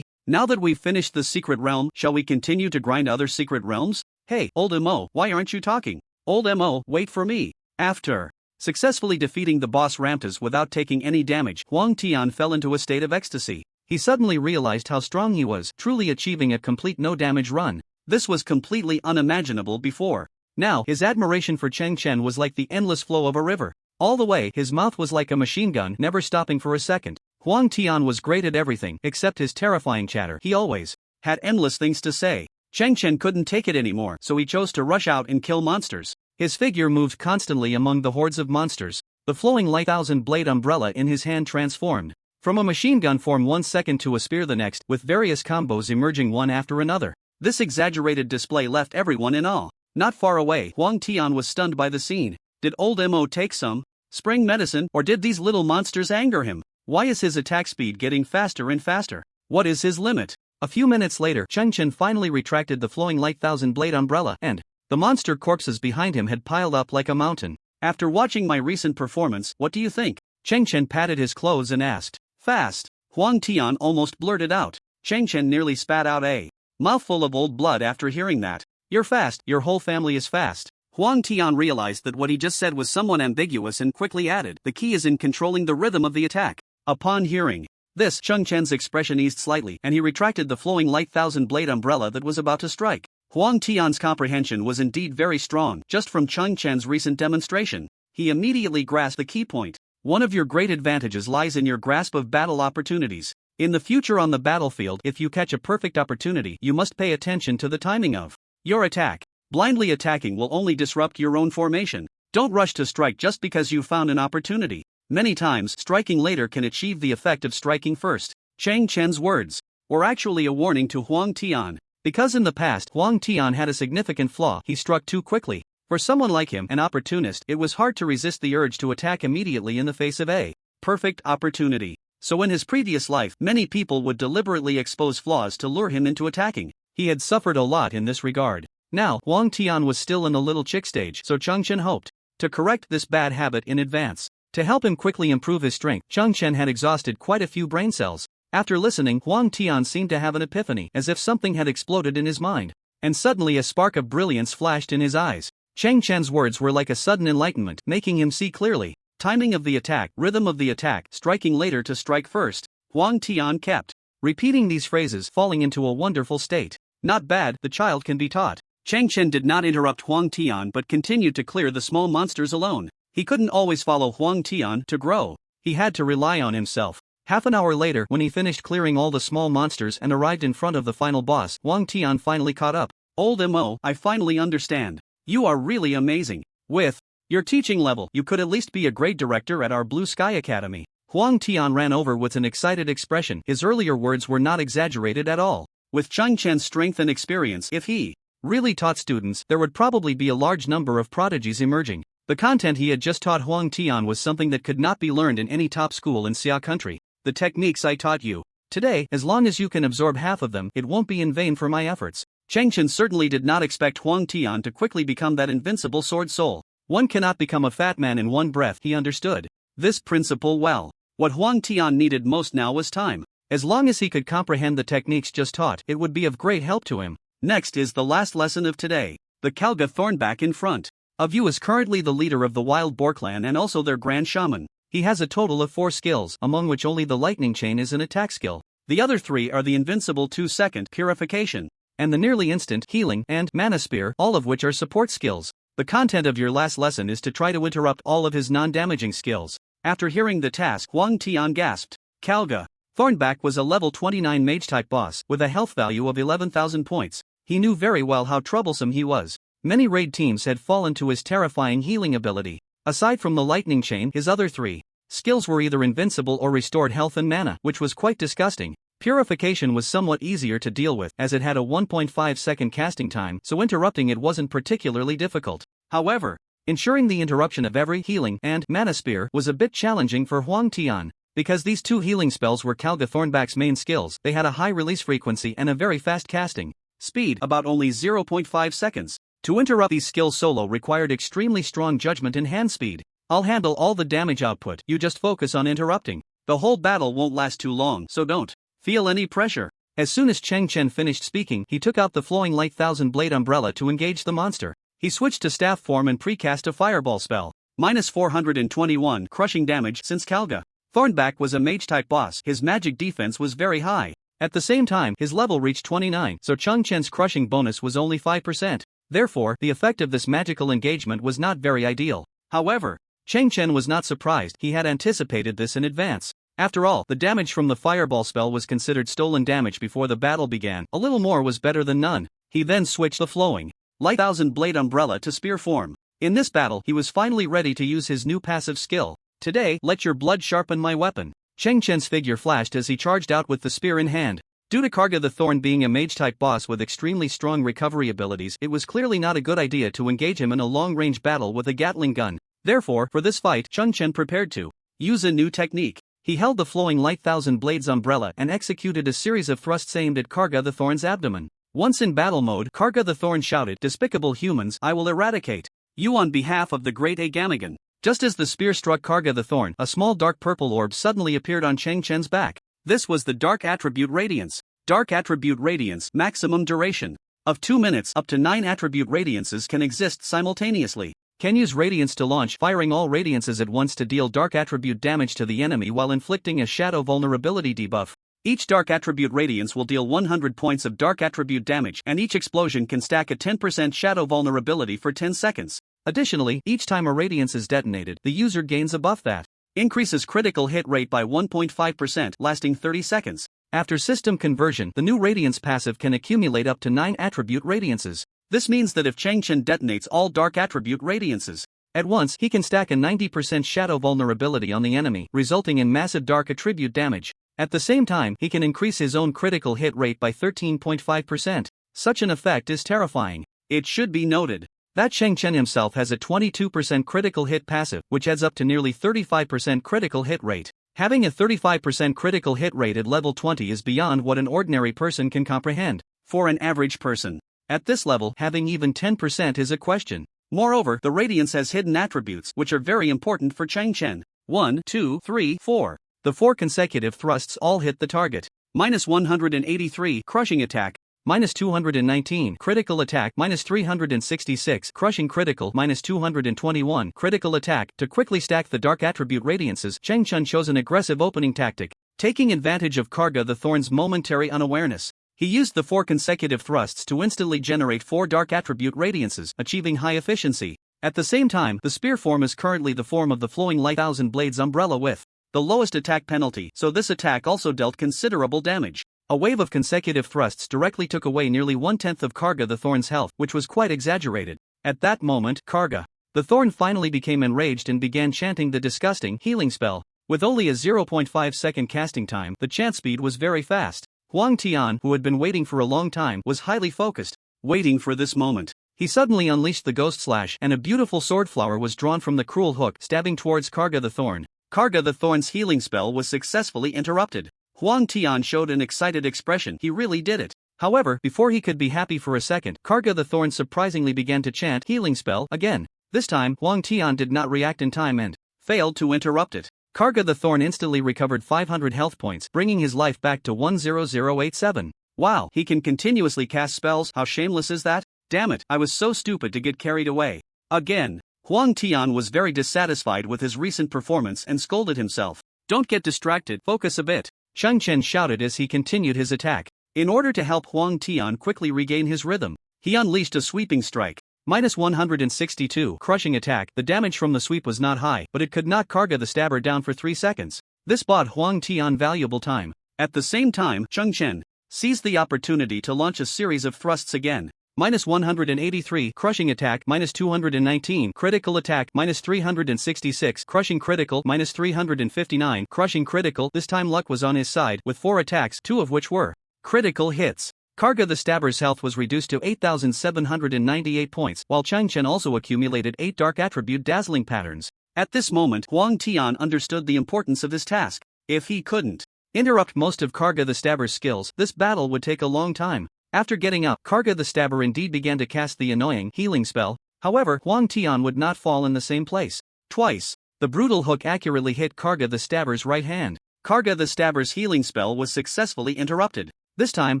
Now that we've finished the secret realm, shall we continue to grind other secret realms? Hey, old MO, why aren't you talking? Old MO, wait for me. After successfully defeating the boss Ramtas without taking any damage, Huang Tian fell into a state of ecstasy. He suddenly realized how strong he was, truly achieving a complete no-damage run. This was completely unimaginable before. Now, his admiration for Chen was like the endless flow of a river. All the way, his mouth was like a machine gun, never stopping for a second. Huang Tian was great at everything except his terrifying chatter. He always had endless things to say. Chen couldn't take it anymore, so he chose to rush out and kill monsters. His figure moved constantly among the hordes of monsters. The flowing light thousand-blade umbrella in his hand transformed from a machine gun form 1 second to a spear the next, with various combos emerging one after another. This exaggerated display left everyone in awe. Not far away, Huang Tian was stunned by the scene. Did old Mo take some spring medicine, or did these little monsters anger him? Why is his attack speed getting faster and faster? What is his limit? A few minutes later, Chen finally retracted the flowing light thousand-blade umbrella, and the monster corpses behind him had piled up like a mountain. After watching my recent performance, what do you think? Chen patted his clothes and asked. Fast. Huang Tian almost blurted out. Chen nearly spat out a mouthful of old blood after hearing that. You're fast, your whole family is fast. Huang Tian realized that what he just said was somewhat ambiguous and quickly added, the key is in controlling the rhythm of the attack. Upon hearing this, Chen's expression eased slightly, and he retracted the flowing light thousand-blade umbrella that was about to strike. Huang Tian's comprehension was indeed very strong, just from Chen's recent demonstration. He immediately grasped the key point. One of your great advantages lies in your grasp of battle opportunities. In the future on the battlefield, if you catch a perfect opportunity, you must pay attention to the timing of your attack. Blindly attacking will only disrupt your own formation. Don't rush to strike just because you found an opportunity. Many times, striking later can achieve the effect of striking first. Chen's words were actually a warning to Huang Tian. Because in the past, Huang Tian had a significant flaw: he struck too quickly. For someone like him, an opportunist, it was hard to resist the urge to attack immediately in the face of a perfect opportunity. So in his previous life, many people would deliberately expose flaws to lure him into attacking. He had suffered a lot in this regard. Now, Huang Tian was still in the little chick stage, so Chen hoped to correct this bad habit in advance. To help him quickly improve his strength, Chen had exhausted quite a few brain cells. After listening, Huang Tian seemed to have an epiphany, as if something had exploded in his mind. And suddenly a spark of brilliance flashed in his eyes. Chen's words were like a sudden enlightenment, making him see clearly. Timing of the attack, rhythm of the attack, striking later to strike first. Huang Tian kept repeating these phrases, falling into a wonderful state. Not bad, the child can be taught. Chen did not interrupt Huang Tian but continued to clear the small monsters alone. He couldn't always follow Huang Tian to grow. He had to rely on himself. Half an hour later, when he finished clearing all the small monsters and arrived in front of the final boss, Huang Tian finally caught up. Old Mo, I finally understand. You are really amazing. With your teaching level, you could at least be a grade director at our Blue Sky Academy. Huang Tian ran over with an excited expression. His earlier words were not exaggerated at all. With Chen's strength and experience, if he really taught students, there would probably be a large number of prodigies emerging. The content he had just taught Huang Tian was something that could not be learned in any top school in Xia country. The techniques I taught you today, as long as you can absorb half of them, it won't be in vain for my efforts. Chen certainly did not expect Huang Tian to quickly become that invincible sword soul. One cannot become a fat man in one breath. He understood this principle well. What Huang Tian needed most now was time. As long as he could comprehend the techniques just taught, it would be of great help to him. Next is the last lesson of today. The Kalga Thornback in front of you is currently the leader of the Wild Boar clan and also their Grand Shaman. He has a total of 4 skills, among which only the Lightning Chain is an attack skill. The other 3 are the invincible 2-second purification and the nearly instant healing and mana spear, all of which are support skills. The content of your last lesson is to try to interrupt all of his non-damaging skills. After hearing the task, Huang Tian gasped. Kalga Thornback was a level 29 mage-type boss with a health value of 11,000 points. He knew very well how troublesome he was. Many raid teams had fallen to his terrifying healing ability. Aside from the Lightning Chain, his other 3 skills were either invincible or restored health and mana, which was quite disgusting. Purification was somewhat easier to deal with, as it had a 1.5 second casting time, so interrupting it wasn't particularly difficult. However, ensuring the interruption of every healing and mana spear was a bit challenging for Huang Tian. Because these 2 healing spells were Kalga Thornback's main skills, they had a high release frequency and a very fast casting speed, about only 0.5 seconds. To interrupt these skills solo required extremely strong judgment and hand speed. I'll handle all the damage output, you just focus on interrupting. The whole battle won't last too long, so don't feel any pressure. As soon as Chen finished speaking, he took out the flowing light thousand blade umbrella to engage the monster. He switched to staff form and precast a fireball spell. Minus 421 crushing damage since Kalga Thornback was a mage-type boss. His magic defense was very high. At the same time, his level reached 29, so Chong Chen's crushing bonus was only 5%. Therefore, the effect of this magical engagement was not very ideal. However, Chen was not surprised. He had anticipated this in advance. After all, the damage from the fireball spell was considered stolen damage before the battle began. A little more was better than none. He then switched the flowing light thousand blade umbrella to spear form. In this battle, he was finally ready to use his new passive skill. Today, let your blood sharpen my weapon. Chen Chen's figure flashed as he charged out with the spear in hand. Due to Karga the Thorn being a mage-type boss with extremely strong recovery abilities, it was clearly not a good idea to engage him in a long-range battle with a Gatling gun. Therefore, for this fight, Chong Chen prepared to use a new technique. He held the flowing light thousand blades umbrella and executed a series of thrusts aimed at Karga the Thorn's abdomen. Once in battle mode, Karga the Thorn shouted, "Despicable humans, I will eradicate you on behalf of the great Agamigan." Just as the spear struck Karga the Thorn, a small dark purple orb suddenly appeared on Chen Chen's back. This was the Dark Attribute Radiance. Dark Attribute Radiance, maximum duration of 2 minutes. Up to 9 Attribute Radiances can exist simultaneously. Can use Radiance to launch, firing all Radiances at once to deal Dark Attribute damage to the enemy while inflicting a Shadow Vulnerability debuff. Each Dark Attribute Radiance will deal 100 points of Dark Attribute damage, and each explosion can stack a 10% Shadow Vulnerability for 10 seconds. Additionally, each time a Radiance is detonated, the user gains a buff that increases critical hit rate by 1.5%, lasting 30 seconds. After system conversion, the new Radiance passive can accumulate up to 9 Attribute Radiances. This means that if Chen detonates all Dark Attribute Radiances at once, he can stack a 90% Shadow Vulnerability on the enemy, resulting in massive Dark Attribute damage. At the same time, he can increase his own critical hit rate by 13.5%. Such an effect is terrifying. It should be noted that Chen himself has a 22% critical hit passive, which adds up to nearly 35% critical hit rate. Having a 35% critical hit rate at level 20 is beyond what an ordinary person can comprehend. For an average person at this level, having even 10% is a question. Moreover, the Radiance has hidden attributes, which are very important for Chen. 1, 2, 3, 4. The 4 consecutive thrusts all hit the target. Minus 183 crushing attack. Minus 219 critical attack. Minus 366 crushing critical. Minus 221 critical attack. To quickly stack the Dark Attribute Radiances, Chen chose an aggressive opening tactic. Taking advantage of Karga the Thorn's momentary unawareness, he used the 4 consecutive thrusts to instantly generate 4 Dark Attribute Radiances, achieving high efficiency. At the same time, the spear form is currently the form of the flowing light thousand blades umbrella with the lowest attack penalty, so this attack also dealt considerable damage. A wave of consecutive thrusts directly took away nearly 1/10 of Karga the Thorn's health, which was quite exaggerated. At that moment, Karga the Thorn finally became enraged and began chanting the disgusting healing spell. With only a 0.5 second casting time, the chant speed was very fast. Huang Tian, who had been waiting for a long time, was highly focused, waiting for this moment. He suddenly unleashed the Ghost Slash, and a beautiful sword flower was drawn from the cruel hook, stabbing towards Karga the Thorn. Karga the Thorn's healing spell was successfully interrupted. Huang Tian showed an excited expression. He really did it. However, before he could be happy for a second, Karga the Thorn surprisingly began to chant healing spell again. This time, Huang Tian did not react in time and failed to interrupt it. Karga the Thorn instantly recovered 500 health points, bringing his life back to 10087. Wow, he can continuously cast spells. How shameless is that? Damn it, I was so stupid to get carried away. Again. Huang Tian was very dissatisfied with his recent performance and scolded himself. Don't get distracted, focus a bit. Chen shouted as he continued his attack. In order to help Huang Tian quickly regain his rhythm, he unleashed a sweeping strike. Minus 162 crushing attack. The damage from the sweep was not high, but it could knock Karga the Stabber down for 3 seconds. This bought Huang Tian valuable time. At the same time, Chen seized the opportunity to launch a series of thrusts again. Minus 183 crushing attack. Minus 219 critical attack. Minus 366 crushing critical. Minus 359 crushing critical. This time luck was on his side, with 4 attacks, 2 of which were critical hits. Karga the Stabber's health was reduced to 8,798 points, while Chen also accumulated 8 Dark Attribute Dazzling Patterns. At this moment, Huang Tian understood the importance of his task. If he couldn't interrupt most of Karga the Stabber's skills, this battle would take a long time. After getting up, Karga the Stabber indeed began to cast the annoying healing spell. However, Huang Tian would not fall in the same place. Twice, the brutal hook accurately hit Karga the Stabber's right hand. Karga the Stabber's healing spell was successfully interrupted. This time,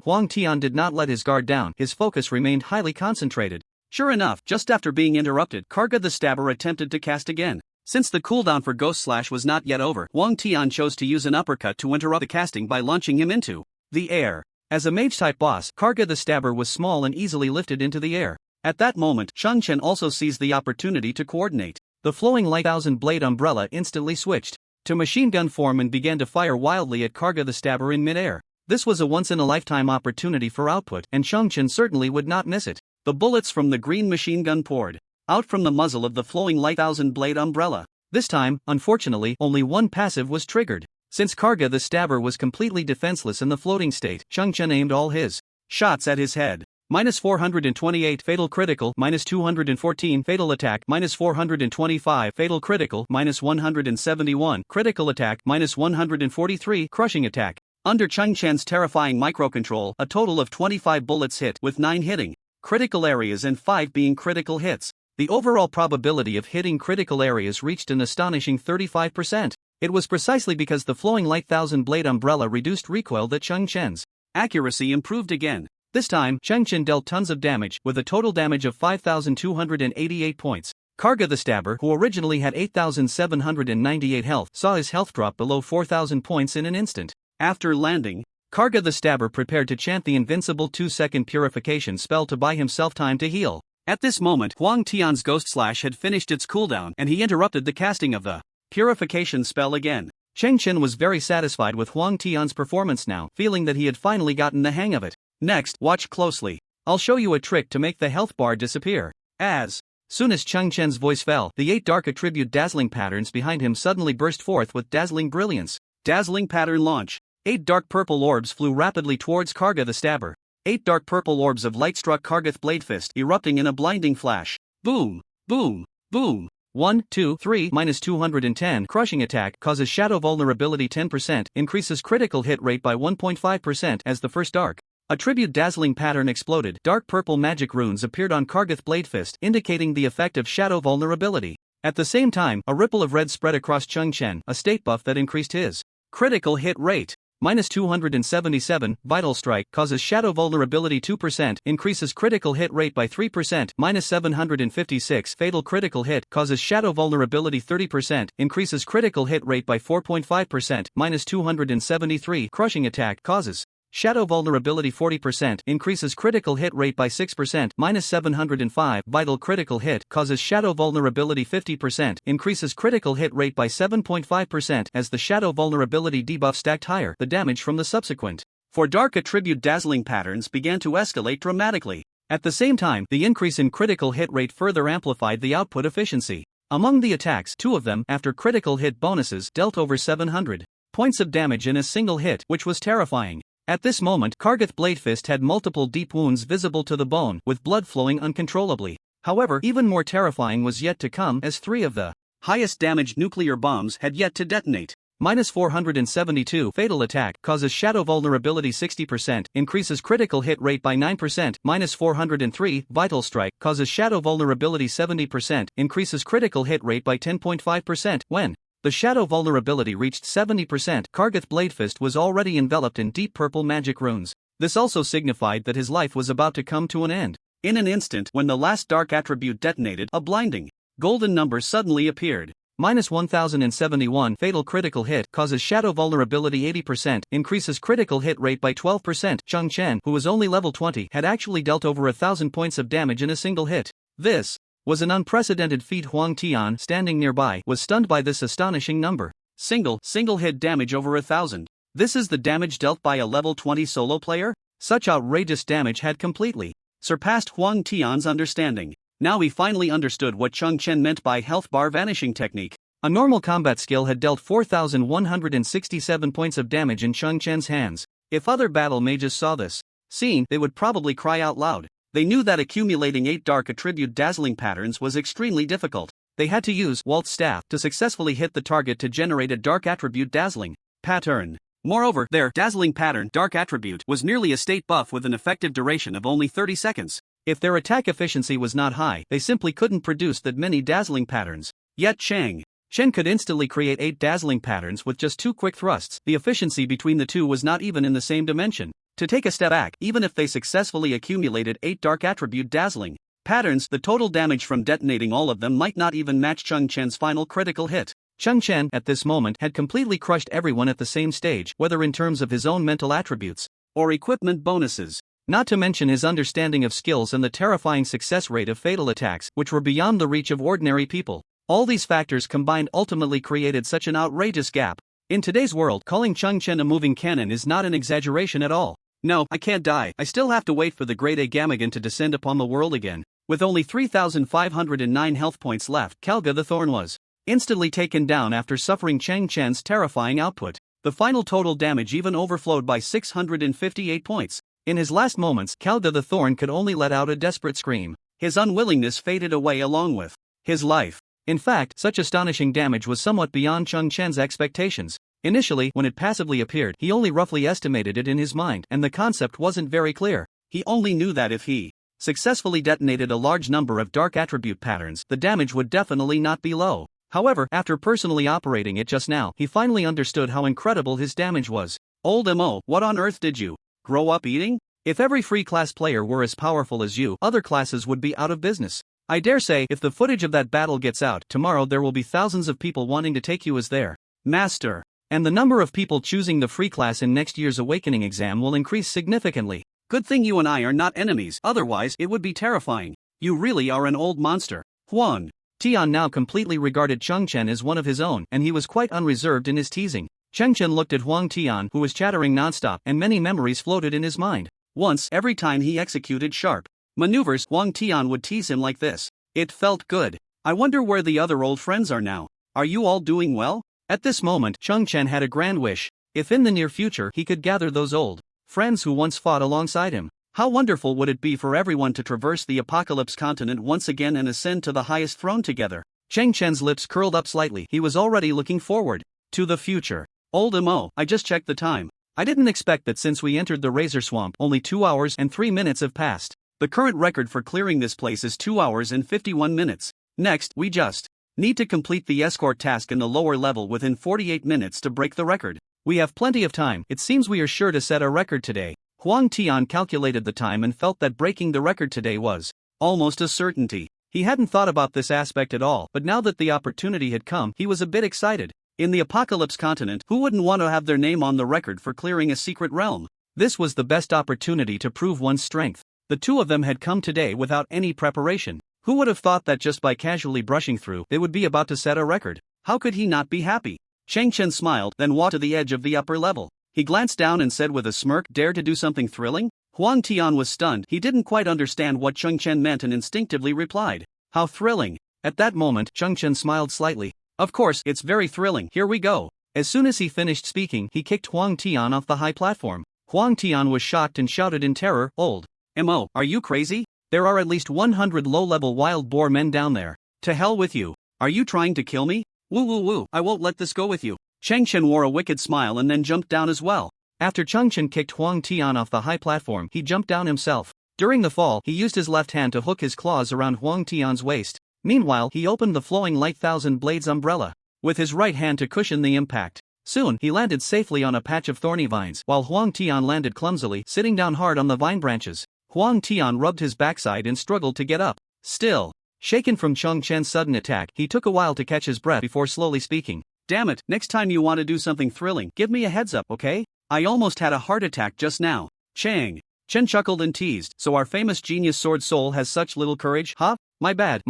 Huang Tian did not let his guard down, his focus remained highly concentrated. Sure enough, just after being interrupted, Karga the Stabber attempted to cast again. Since the cooldown for Ghost Slash was not yet over, Huang Tian chose to use an uppercut to interrupt the casting by launching him into the air. As a mage-type boss, Karga the Stabber was small and easily lifted into the air. At that moment, Chen also seized the opportunity to coordinate. The flowing light 1000-blade umbrella instantly switched to machine gun form and began to fire wildly at Karga the Stabber in midair. This was a once-in-a-lifetime opportunity for output, and Chen certainly would not miss it. The bullets from the green machine gun poured out from the muzzle of the flowing light 1000-blade umbrella. This time, unfortunately, only one passive was triggered. Since Karga the Stabber was completely defenseless in the floating state, Chen aimed all his shots at his head. -428 fatal critical, -214 fatal attack, -425 fatal critical, -171 critical attack, -143 crushing attack. Under Chen's terrifying microcontrol, a total of 25 bullets hit, with 9 hitting critical areas and 5 being critical hits. The overall probability of hitting critical areas reached an astonishing 35%. It was precisely because the flowing light 1000-blade umbrella reduced recoil that Chen's accuracy improved again. This time, Chen dealt tons of damage, with a total damage of 5,288 points. Karga the Stabber, who originally had 8,798 health, saw his health drop below 4,000 points in an instant. After landing, Karga the Stabber prepared to chant the invincible 2-second purification spell to buy himself time to heal. At this moment, Huang Tian's Ghost Slash had finished its cooldown and he interrupted the casting of the purification spell again. Chen was very satisfied with Huang Tian's performance now, feeling that he had finally gotten the hang of it. Next, watch closely. I'll show you a trick to make the health bar disappear. As soon as Chen's voice fell, the 8 dark attribute dazzling patterns behind him suddenly burst forth with dazzling brilliance. Dazzling pattern launch. 8 dark purple orbs flew rapidly towards Karga the Stabber. 8 dark purple orbs of light struck Karga's blade fist, erupting in a blinding flash. Boom! Boom! Boom! 1, 2, 3, -210 crushing attack causes shadow vulnerability 10%, increases critical hit rate by 1.5% as the first dark attribute dazzling pattern exploded. Dark purple magic runes appeared on Karga's blade fist, indicating the effect of shadow vulnerability. At the same time, a ripple of red spread across Chen, a state buff that increased his critical hit rate. -277, Vital Strike causes shadow vulnerability 2%, increases critical hit rate by 3%, -756, Fatal Critical Hit causes shadow vulnerability 30%, increases critical hit rate by 4.5%, -273, Crushing Attack causes shadow vulnerability 40%, increases critical hit rate by 6%, -705, Vital Critical Hit causes shadow vulnerability 50%, increases critical hit rate by 7.5%. As the shadow vulnerability debuff stacked higher, the damage from the subsequent 4 dark attribute dazzling patterns began to escalate dramatically. At the same time, the increase in critical hit rate further amplified the output efficiency. Among the attacks, 2 of them, after critical hit bonuses, dealt over 700 points of damage in a single hit, which was terrifying. At this moment, Karga's blade fist had multiple deep wounds visible to the bone, with blood flowing uncontrollably. However, even more terrifying was yet to come, as 3 of the highest damaged nuclear bombs had yet to detonate. -472 Fatal Attack causes shadow vulnerability 60%, increases critical hit rate by 9%, -403 Vital Strike causes shadow vulnerability 70%, increases critical hit rate by 10.5%. When the shadow vulnerability reached 70%, Karga's blade fist was already enveloped in deep purple magic runes. This also signified that his life was about to come to an end. In an instant, when the last dark attribute detonated, a blinding golden number suddenly appeared. -1071 Fatal Critical Hit causes shadow vulnerability 80%, increases critical hit rate by 12%. Chen, who was only level 20, had actually dealt over 1,000 points of damage in a single hit. This was an unprecedented feat. Huang Tian, standing nearby, was stunned by this astonishing number. Single hit damage over 1,000. This is the damage dealt by a level 20 solo player? Such outrageous damage had completely surpassed Huang Tian's understanding. Now he finally understood what Chen meant by health bar vanishing technique. A normal combat skill had dealt 4,167 points of damage in Chen's hands. If other battle mages saw this scene, they would probably cry out loud. They knew that accumulating 8 dark attribute dazzling patterns was extremely difficult. They had to use Walt's staff to successfully hit the target to generate a dark attribute dazzling pattern. Moreover, their dazzling pattern dark attribute was merely a state buff with an effective duration of only 30 seconds. If their attack efficiency was not high, they simply couldn't produce that many dazzling patterns. Yet Chen could instantly create 8 dazzling patterns with just 2 quick thrusts. The efficiency between the two was not even in the same dimension. To take a step back, even if they successfully accumulated 8 dark attribute dazzling patterns, the total damage from detonating all of them might not even match Chong Chen's final critical hit. Chong Chen, at this moment, had completely crushed everyone at the same stage, whether in terms of his own mental attributes or equipment bonuses. Not to mention his understanding of skills and the terrifying success rate of fatal attacks, which were beyond the reach of ordinary people. All these factors combined ultimately created such an outrageous gap. In today's world, calling Chong Chen a moving cannon is not an exaggeration at all. No, I can't die. I still have to wait for the Great A Gamagan to descend upon the world again. With only 3,509 health points left, Kalga the Thorn was instantly taken down after suffering Chong Chen's terrifying output. The final total damage even overflowed by 658 points. In his last moments, Kalga the Thorn could only let out a desperate scream. His unwillingness faded away along with his life. In fact, such astonishing damage was somewhat beyond Chong Chen's expectations. Initially, when it passively appeared, he only roughly estimated it in his mind, and the concept wasn't very clear. He only knew that if he successfully detonated a large number of dark attribute patterns, the damage would definitely not be low. However, after personally operating it just now, he finally understood how incredible his damage was. Old MO, what on earth did you grow up eating? If every free class player were as powerful as you, other classes would be out of business. I dare say, if the footage of that battle gets out, tomorrow there will be thousands of people wanting to take you as their master. And the number of people choosing the free class in next year's awakening exam will increase significantly. Good thing you and I are not enemies, otherwise it would be terrifying. You really are an old monster. Huang Tian now completely regarded Chong Chen as one of his own, and he was quite unreserved in his teasing. Chong Chen looked at Huang Tian, who was chattering nonstop, and many memories floated in his mind. Once, every time he executed sharp maneuvers, Huang Tian would tease him like this. It felt good. I wonder where the other old friends are now. Are you all doing well? At this moment, Chong Chen had a grand wish. If in the near future he could gather those old friends who once fought alongside him, how wonderful would it be for everyone to traverse the Apocalypse continent once again and ascend to the highest throne together. Chong Chen's lips curled up slightly. He was already looking forward to the future. Old MO, I just checked the time. I didn't expect that since we entered the Razor Swamp, only 2 hours and 3 minutes have passed. The current record for clearing this place is 2 hours and 51 minutes. Next, we just need to complete the escort task in the lower level within 48 minutes to break the record. We have plenty of time. It seems we are sure to set a record today. Huang Tian calculated the time and felt that breaking the record today was almost a certainty. He hadn't thought about this aspect at all, but now that the opportunity had come, he was a bit excited. In the Apocalypse continent, who wouldn't want to have their name on the record for clearing a secret realm? This was the best opportunity to prove one's strength. The two of them had come today without any preparation. Who would have thought that just by casually brushing through, they would be about to set a record? How could he not be happy? Chong Chen smiled, then walked to the edge of the upper level. He glanced down and said with a smirk, "Dare to do something thrilling?" Huang Tian was stunned. He didn't quite understand what Chong Chen meant and instinctively replied, "How thrilling." At that moment, Chong Chen smiled slightly. "Of course, it's very thrilling. Here we go." As soon as he finished speaking, he kicked Huang Tian off the high platform. Huang Tian was shocked and shouted in terror, "Old MO, are you crazy? There are at least 100 low-level wild boar men down there. To hell with you. Are you trying to kill me? Woo woo woo, I won't let this go with you." Chong Chen wore a wicked smile and then jumped down as well. After Chong Chen kicked Huang Tian off the high platform, he jumped down himself. During the fall, he used his left hand to hook his claws around Huang Tian's waist. Meanwhile, he opened the flowing light thousand blades umbrella with his right hand to cushion the impact. Soon, he landed safely on a patch of thorny vines, while Huang Tian landed clumsily, sitting down hard on the vine branches. Huang Tian rubbed his backside and struggled to get up. Still shaken from Chong Chen's sudden attack, he took a while to catch his breath before slowly speaking. "Damn it, next time you want to do something thrilling, give me a heads up, okay? I almost had a heart attack just now." Chen chuckled and teased, "So our famous genius sword soul has such little courage, huh? My bad.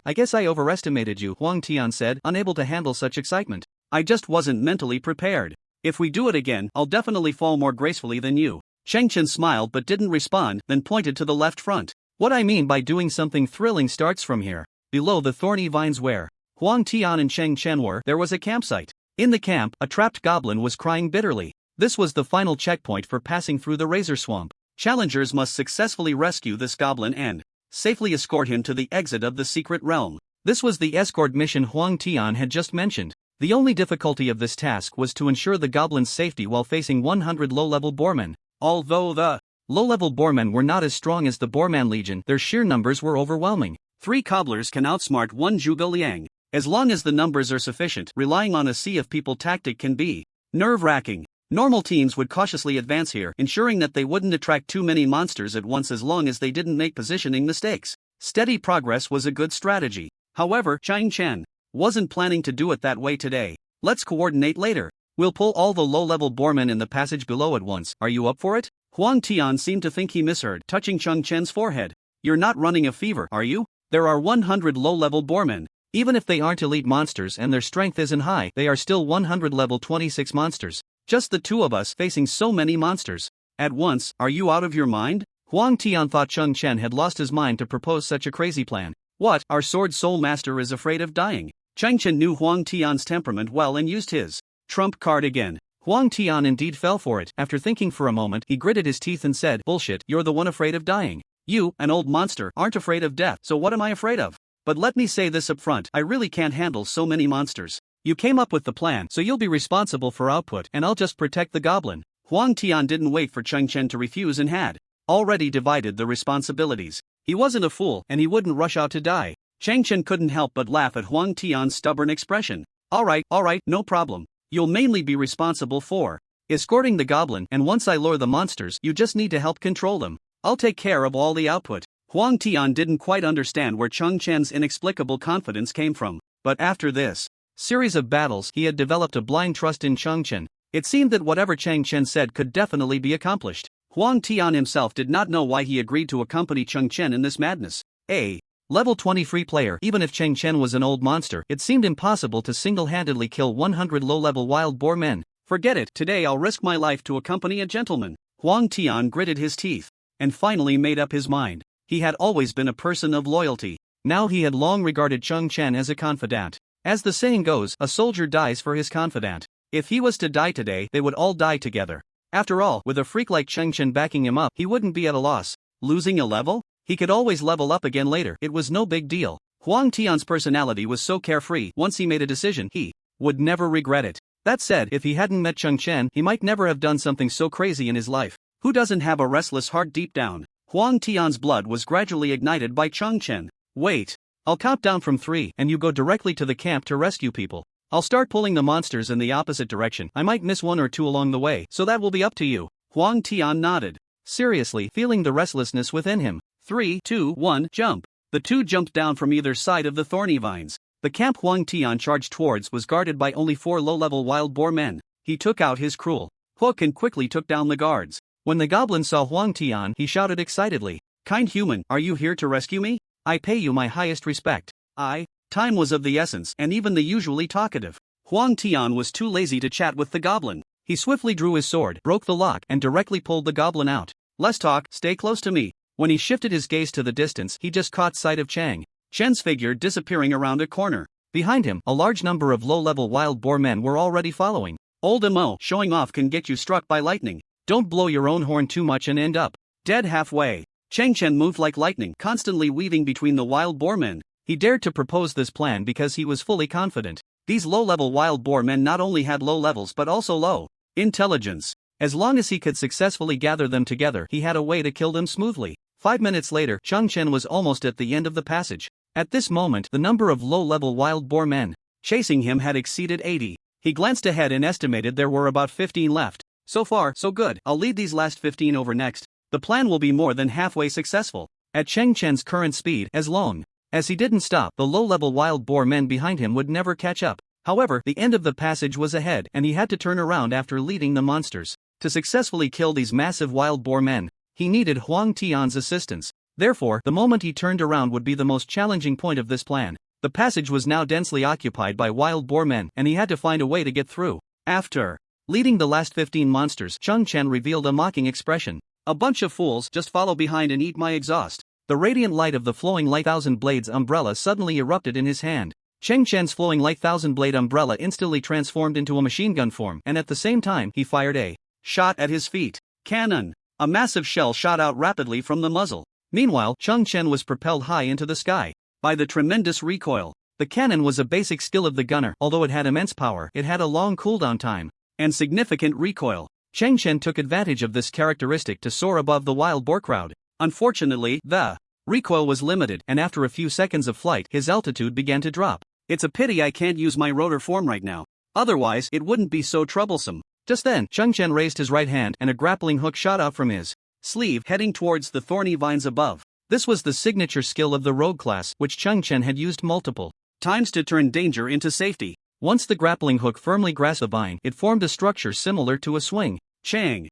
I guess I overestimated you," Huang Tian said, unable to handle such excitement. "I just wasn't mentally prepared. If we do it again, I'll definitely fall more gracefully than you." Chong Chen smiled but didn't respond, then pointed to the left front. "What I mean by doing something thrilling starts from here. Below the thorny vines where Huang Tian and Chong Chen were, there was a campsite. In the camp, a trapped goblin was crying bitterly. This was the final checkpoint for passing through the Razor Swamp. Challengers must successfully rescue this goblin and safely escort him to the exit of the secret realm. This was the escort mission Huang Tian had just mentioned. The only difficulty of this task was to ensure the goblin's safety while facing 100 low-level boarmen. Although the low-level boarmen were not as strong as the Boarman Legion, their sheer numbers were overwhelming. 3 cobblers can outsmart 1 Zhuge Liang. As long as the numbers are sufficient, relying on a sea of people tactic can be nerve-wracking. Normal teams would cautiously advance here, ensuring that they wouldn't attract too many monsters at once as long as they didn't make positioning mistakes. Steady progress was a good strategy. However, Chen wasn't planning to do it that way today. Let's coordinate later. We'll pull all the low-level boremen in the passage below at once. Are you up for it? Huang Tian seemed to think he misheard, touching Chen's forehead. You're not running a fever, are you? There are 100 low-level boremen. Even if they aren't elite monsters and their strength isn't high, they are still 100 level 26 monsters. Just the two of us facing so many monsters. At once, are you out of your mind? Huang Tian thought Chen had lost his mind to propose such a crazy plan. What, our sword soul master is afraid of dying? Chen knew Huang Tian's temperament well and used his trump card again. Huang Tian indeed fell for it. After thinking for a moment, he gritted his teeth and said, "Bullshit, you're the one afraid of dying. You, an old monster, aren't afraid of death, so what am I afraid of? But let me say this up front, I really can't handle so many monsters. You came up with the plan, so you'll be responsible for output, and I'll just protect the goblin." Huang Tian didn't wait for Chen to refuse and had already divided the responsibilities. He wasn't a fool, and he wouldn't rush out to die. Chen couldn't help but laugh at Huang Tian's stubborn expression. Alright, no problem. You'll mainly be responsible for escorting the goblin, and once I lure the monsters, you just need to help control them. I'll take care of all the output. Huang Tian didn't quite understand where Chen's inexplicable confidence came from, but after this series of battles, he had developed a blind trust in Chen. It seemed that whatever Chen said could definitely be accomplished. Huang Tian himself did not know why he agreed to accompany Chen in this madness. A level 20 free player. Even if Chen was an old monster, it seemed impossible to single-handedly kill 100 low-level wild boar men. Forget it, today I'll risk my life to accompany a gentleman. Huang Tian gritted his teeth and finally made up his mind. He had always been a person of loyalty. Now he had long regarded Chen as a confidant. As the saying goes, a soldier dies for his confidant. If he was to die today, they would all die together. After all, with a freak like Chen backing him up, he wouldn't be at a loss. Losing a level? He could always level up again later, it was no big deal. Huang Tian's personality was so carefree, once he made a decision, he would never regret it. That said, if he hadn't met Chen, he might never have done something so crazy in his life. Who doesn't have a restless heart deep down? Huang Tian's blood was gradually ignited by Chen. Wait. I'll count down from 3, and you go directly to the camp to rescue people. I'll start pulling the monsters in the opposite direction. I might miss one or two along the way, so that will be up to you. Huang Tian nodded, seriously feeling the restlessness within him. 3, 2, 1, jump. The two jumped down from either side of the thorny vines. The camp Huang Tian charged towards was guarded by only 4 low-level wild boar men. He took out his cruel hook and quickly took down the guards. When the goblin saw Huang Tian, he shouted excitedly, "Kind human, are you here to rescue me? I pay you my highest respect." Time was of the essence, and even the usually talkative Huang Tian was too lazy to chat with the goblin. He swiftly drew his sword, broke the lock, and directly pulled the goblin out. "Less talk, stay close to me." When he shifted his gaze to the distance, he just caught sight of Chen's figure disappearing around a corner. Behind him, a large number of low-level wild boar men were already following. Old MO, showing off can get you struck by lightning. Don't blow your own horn too much and end up dead halfway. Chen moved like lightning, constantly weaving between the wild boar men. He dared to propose this plan because he was fully confident. These low-level wild boar men not only had low levels but also low intelligence. As long as he could successfully gather them together, he had a way to kill them smoothly. 5 minutes later, Chen was almost at the end of the passage. At this moment, the number of low-level wild boar men chasing him had exceeded 80. He glanced ahead and estimated there were about 15 left. So far, so good. I'll lead these last 15 over next. The plan will be more than halfway successful. At Chen's current speed, as long as he didn't stop, the low-level wild boar men behind him would never catch up. However, the end of the passage was ahead, and he had to turn around after leading the monsters. To successfully kill these massive wild boar men, he needed Huang Tian's assistance. Therefore, the moment he turned around would be the most challenging point of this plan. The passage was now densely occupied by wild boar men, and he had to find a way to get through. After leading the last 15 monsters, Chen revealed a mocking expression. "A bunch of fools, just follow behind and eat my exhaust." The radiant light of the flowing light thousand blades umbrella suddenly erupted in his hand. Chen's flowing light thousand blade umbrella instantly transformed into a machine gun form, and at the same time he fired a shot at his feet. Cannon. A massive shell shot out rapidly from the muzzle. Meanwhile, Chen was propelled high into the sky by the tremendous recoil. The cannon was a basic skill of the gunner. Although it had immense power, it had a long cooldown time and significant recoil. Chen took advantage of this characteristic to soar above the wild boar crowd. Unfortunately, the recoil was limited, and after a few seconds of flight, his altitude began to drop. "It's a pity I can't use my rotor form right now. Otherwise, it wouldn't be so troublesome." Just then, Chen raised his right hand and a grappling hook shot out from his sleeve, heading towards the thorny vines above. This was the signature skill of the rogue class, which Chen had used multiple times to turn danger into safety. Once the grappling hook firmly grasped the vine, it formed a structure similar to a swing. Chen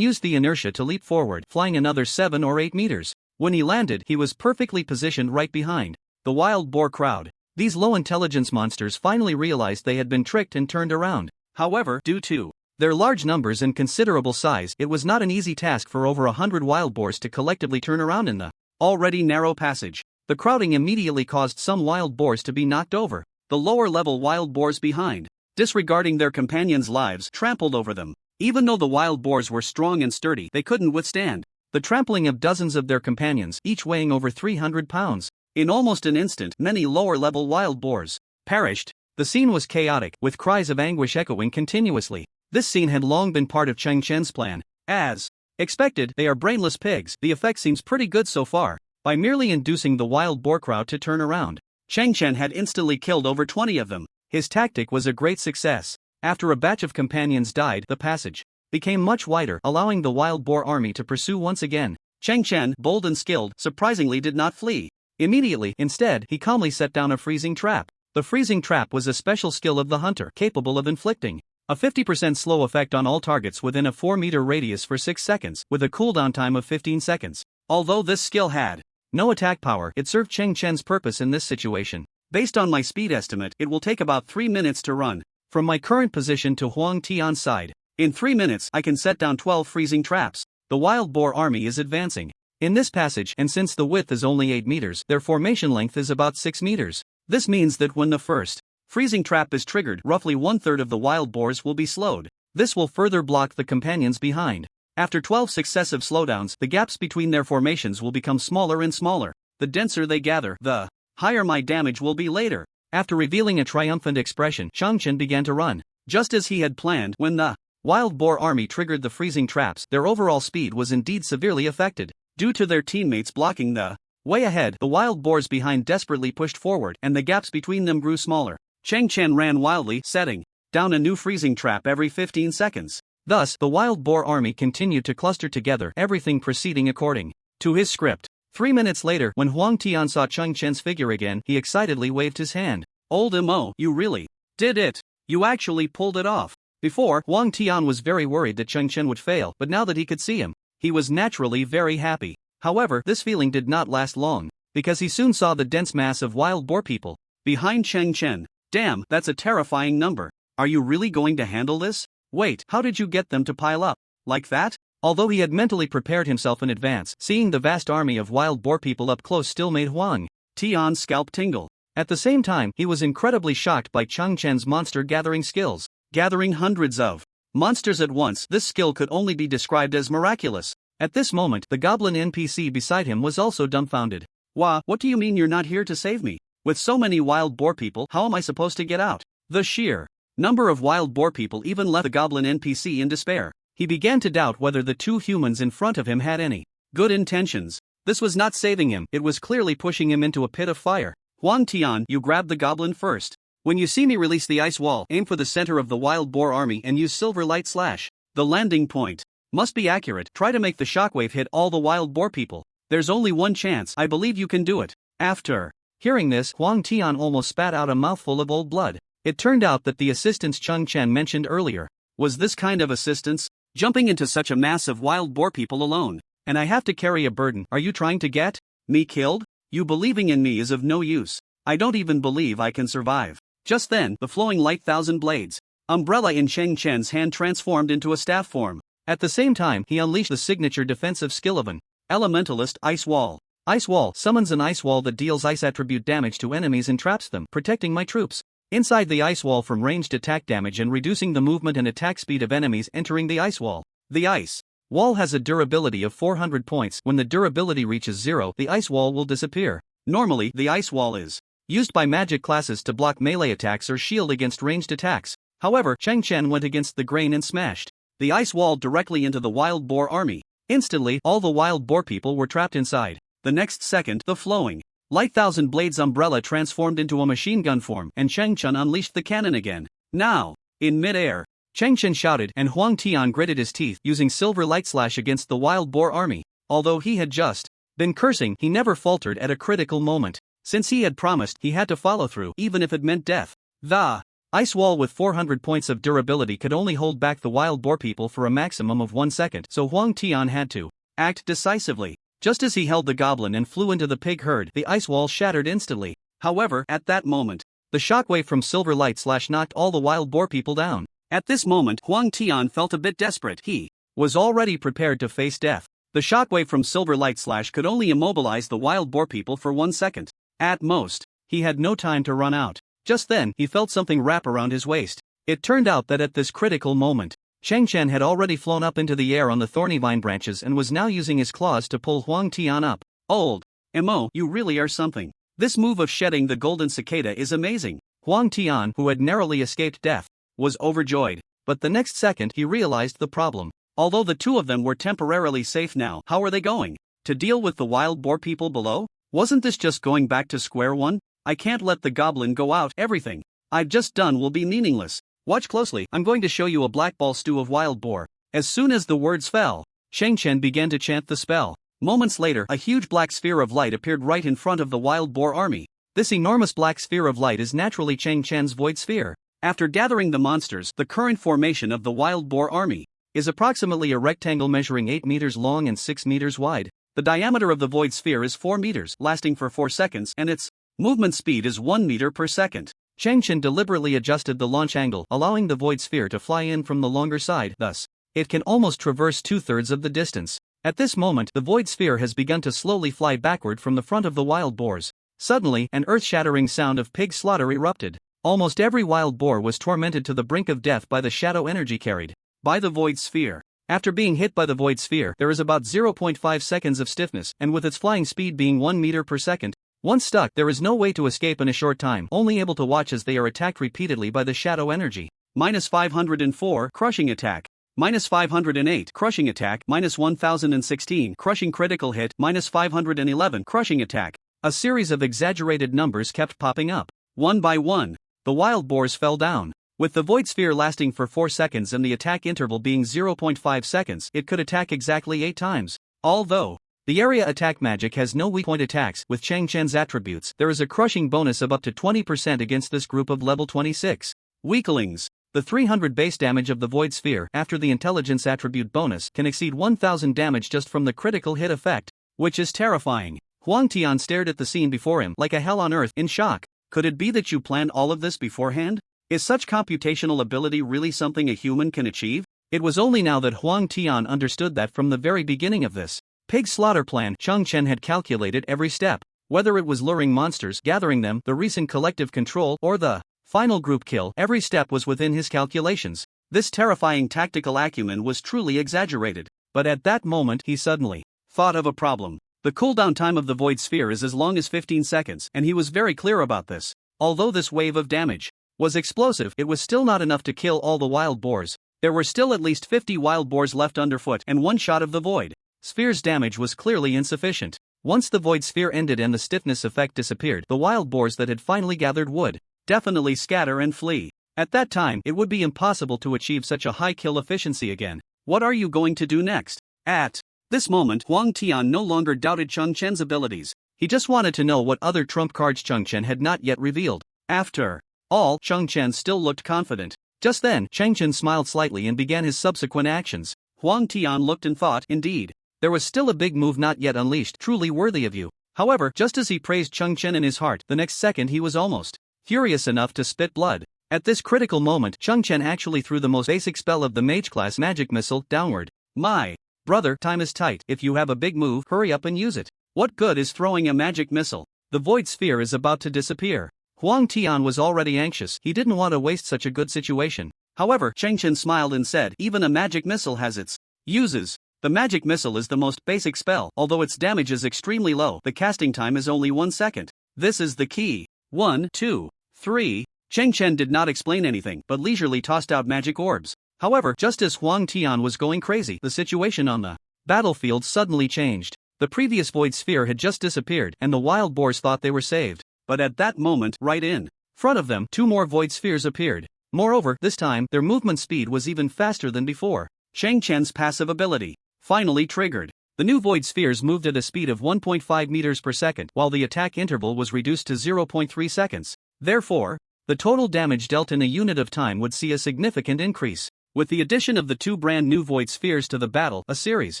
used the inertia to leap forward, flying another 7 or 8 meters. When he landed, he was perfectly positioned right behind the wild boar crowd. These low-intelligence monsters finally realized they had been tricked and turned around. However, due to their large numbers and considerable size, it was not an easy task for over 100 wild boars to collectively turn around in the already narrow passage. The crowding immediately caused some wild boars to be knocked over. The lower-level wild boars behind, disregarding their companions' lives, trampled over them. Even though the wild boars were strong and sturdy, they couldn't withstand the trampling of dozens of their companions, each weighing over 300 pounds. In almost an instant, many lower-level wild boars perished. The scene was chaotic, with cries of anguish echoing continuously. This scene had long been part of Chen's plan. As expected, they are brainless pigs. The effect seems pretty good so far. By merely inducing the wild boar crowd to turn around, Chen had instantly killed over 20 of them. His tactic was a great success. After a batch of companions died, the passage became much wider, allowing the wild boar army to pursue once again. Chen, bold and skilled, surprisingly did not flee immediately. Instead, he calmly set down a freezing trap. The freezing trap was a special skill of the hunter, capable of inflicting a 50% slow effect on all targets within a 4-meter radius for 6 seconds, with a cooldown time of 15 seconds. Although this skill had no attack power, it served Chen's purpose in this situation. Based on my speed estimate, it will take about 3 minutes to run from my current position to Huang Tian's side. In 3 minutes, I can set down 12 freezing traps. The wild boar army is advancing in this passage, and since the width is only 8 meters, their formation length is about 6 meters. This means that when the first freezing trap is triggered, roughly 1/3 of the wild boars will be slowed. This will further block the companions behind. After 12 successive slowdowns, the gaps between their formations will become smaller and smaller. The denser they gather, the higher my damage will be later. After revealing a triumphant expression, Chen began to run. Just as he had planned, when the wild boar army triggered the freezing traps, their overall speed was indeed severely affected. Due to their teammates blocking the way ahead, the wild boars behind desperately pushed forward, and the gaps between them grew smaller. Chen ran wildly, setting down a new freezing trap every 15 seconds. Thus, the wild boar army continued to cluster together, everything proceeding according to his script. 3 minutes later, when Huang Tian saw Chen's figure again, he excitedly waved his hand. "Old Mo, you really did it. You actually pulled it off." Before, Huang Tian was very worried that Chen would fail, but now that he could see him, he was naturally very happy. However, this feeling did not last long, because he soon saw the dense mass of wild boar people behind Chen. Damn, that's a terrifying number. Are you really going to handle this? Wait, how did you get them to pile up like that? Although he had mentally prepared himself in advance, seeing the vast army of wild boar people up close still made Huang Tian's scalp tingle. At the same time, he was incredibly shocked by Chen's monster gathering skills. Gathering hundreds of monsters at once, this skill could only be described as miraculous. At this moment, the goblin NPC beside him was also dumbfounded. What do you mean you're not here to save me? With so many wild boar people, how am I supposed to get out? The sheer number of wild boar people even left the goblin NPC in despair. He began to doubt whether the two humans in front of him had any good intentions. This was not saving him, it was clearly pushing him into a pit of fire. Huang Tian, you grab the goblin first. When you see me release the ice wall, aim for the center of the wild boar army and use silver light slash. The landing point must be accurate. Try to make the shockwave hit all the wild boar people. There's only one chance. I believe you can do it. After hearing this, Huang Tian almost spat out a mouthful of old blood. It turned out that the assistance Chen mentioned earlier was this kind of assistance, jumping into such a mass of wild boar people alone. And I have to carry a burden. Are you trying to get me killed? You believing in me is of no use. I don't even believe I can survive. Just then, the flowing light thousand blades umbrella in Chen's hand transformed into a staff form. At the same time, he unleashed the signature defensive skill of an elementalist, Ice Wall. Ice Wall summons an ice wall that deals ice attribute damage to enemies and traps them, protecting my troops inside the ice wall from ranged attack damage and reducing the movement and attack speed of enemies entering the ice wall. The ice wall has a durability of 400 points. When the durability reaches 0, the ice wall will disappear. Normally, the ice wall is used by magic classes to block melee attacks or shield against ranged attacks. However, Chen went against the grain and smashed the ice wall directly into the wild boar army. Instantly, all the wild boar people were trapped inside. The next second, the flowing light thousand blades umbrella transformed into a machine gun form, and Chen unleashed the cannon again. Now, in mid-air, Chang Chen shouted, and Huang Tian gritted his teeth, using silver light slash against the wild boar army. Although he had just been cursing, he never faltered at a critical moment. Since he had promised, he had to follow through, even if it meant death. The ice wall with 400 points of durability could only hold back the wild boar people for a maximum of 1 second, so Huang Tian had to act decisively. Just as he held the goblin and flew into the pig herd, the ice wall shattered instantly. However, at that moment, the shockwave from silver light slash knocked all the wild boar people down. At this moment, Huang Tian felt a bit desperate. He was already prepared to face death. The shockwave from silver light slash could only immobilize the wild boar people for 1 second. At most, he had no time to run out. Just then, he felt something wrap around his waist. It turned out that at this critical moment, Chang Chen had already flown up into the air on the thorny vine branches and was now using his claws to pull Huang Tian up. Old Mo, you really are something. This move of shedding the golden cicada is amazing. Huang Tian, who had narrowly escaped death, was overjoyed. But the next second he realized the problem. Although the two of them were temporarily safe now, how are they going to deal with the wild boar people below? Wasn't this just going back to square one? I can't let the goblin go out. Everything I've just done will be meaningless. Watch closely, I'm going to show you a black ball stew of wild boar. As soon as the words fell, Chang Chen began to chant the spell. Moments later, a huge black sphere of light appeared right in front of the wild boar army. This enormous black sphere of light is naturally Chang Chen's void sphere. After gathering the monsters, the current formation of the wild boar army is approximately a rectangle measuring 8 meters long and 6 meters wide. The diameter of the void sphere is 4 meters, lasting for 4 seconds, and its movement speed is 1 meter per second. Chang Chen deliberately adjusted the launch angle, allowing the void sphere to fly in from the longer side. Thus, it can almost traverse 2/3 of the distance. At this moment, the void sphere has begun to slowly fly backward from the front of the wild boars. Suddenly, an earth-shattering sound of pig slaughter erupted. Almost every wild boar was tormented to the brink of death by the shadow energy carried by the void sphere. After being hit by the void sphere, there is about 0.5 seconds of stiffness, and with its flying speed being 1 meter per second, once stuck, there is no way to escape in a short time, only able to watch as they are attacked repeatedly by the shadow energy. -504 crushing attack. -508 crushing attack. -1016 crushing critical hit. -511 crushing attack. A series of exaggerated numbers kept popping up. One by one, the wild boars fell down. With the void sphere lasting for 4 seconds and the attack interval being 0.5 seconds, it could attack exactly 8 times. Although the area attack magic has no weak point attacks, with Chang Chen's attributes, there is a crushing bonus of up to 20% against this group of level 26 weaklings. The 300 base damage of the void sphere, after the intelligence attribute bonus, can exceed 1000 damage just from the critical hit effect, which is terrifying. Huang Tian stared at the scene before him like a hell on earth, in shock. Could it be that you planned all of this beforehand? Is such computational ability really something a human can achieve? It was only now that Huang Tian understood that from the very beginning of this pig slaughter plan, Chang Chen had calculated every step. Whether it was luring monsters, gathering them, the recent collective control, or the final group kill, every step was within his calculations. This terrifying tactical acumen was truly exaggerated. But at that moment, he suddenly thought of a problem. The cooldown time of the void sphere is as long as 15 seconds, and he was very clear about this. Although this wave of damage was explosive, it was still not enough to kill all the wild boars. There were still at least 50 wild boars left underfoot, and one shot of the void sphere's damage was clearly insufficient. Once the void sphere ended and the stiffness effect disappeared, the wild boars that had finally gathered would definitely scatter and flee. At that time, it would be impossible to achieve such a high kill efficiency again. What are you going to do next? At this moment, Huang Tian no longer doubted Chang Chen's abilities. He just wanted to know what other trump cards Chang Chen had not yet revealed. After all, Chang Chen still looked confident. Just then, Chang Chen smiled slightly and began his subsequent actions. Huang Tian looked and thought, indeed, there was still a big move not yet unleashed, truly worthy of you. However, just as he praised Chang Chen in his heart, the next second he was almost furious enough to spit blood. At this critical moment, Chang Chen actually threw the most basic spell of the mage class magic missile downward. My brother, time is tight. If you have a big move, hurry up and use it. What good is throwing a magic missile? The void sphere is about to disappear. Huang Tian was already anxious. He didn't want to waste such a good situation. However, Chang Chen smiled and said, even a magic missile has its uses. The magic missile is the most basic spell. Although its damage is extremely low, the casting time is only 1 second. This is the key. 1, 2, 3. Chang Chen did not explain anything, but leisurely tossed out magic orbs. However, just as Huang Tian was going crazy, the situation on the battlefield suddenly changed. The previous void sphere had just disappeared, and the wild boars thought they were saved. But at that moment, right in front of them, 2 more void spheres appeared. Moreover, this time, their movement speed was even faster than before. Chen's passive ability finally triggered. The new void spheres moved at a speed of 1.5 meters per second, while the attack interval was reduced to 0.3 seconds. Therefore, the total damage dealt in a unit of time would see a significant increase. With the addition of the two brand new void spheres to the battle, a series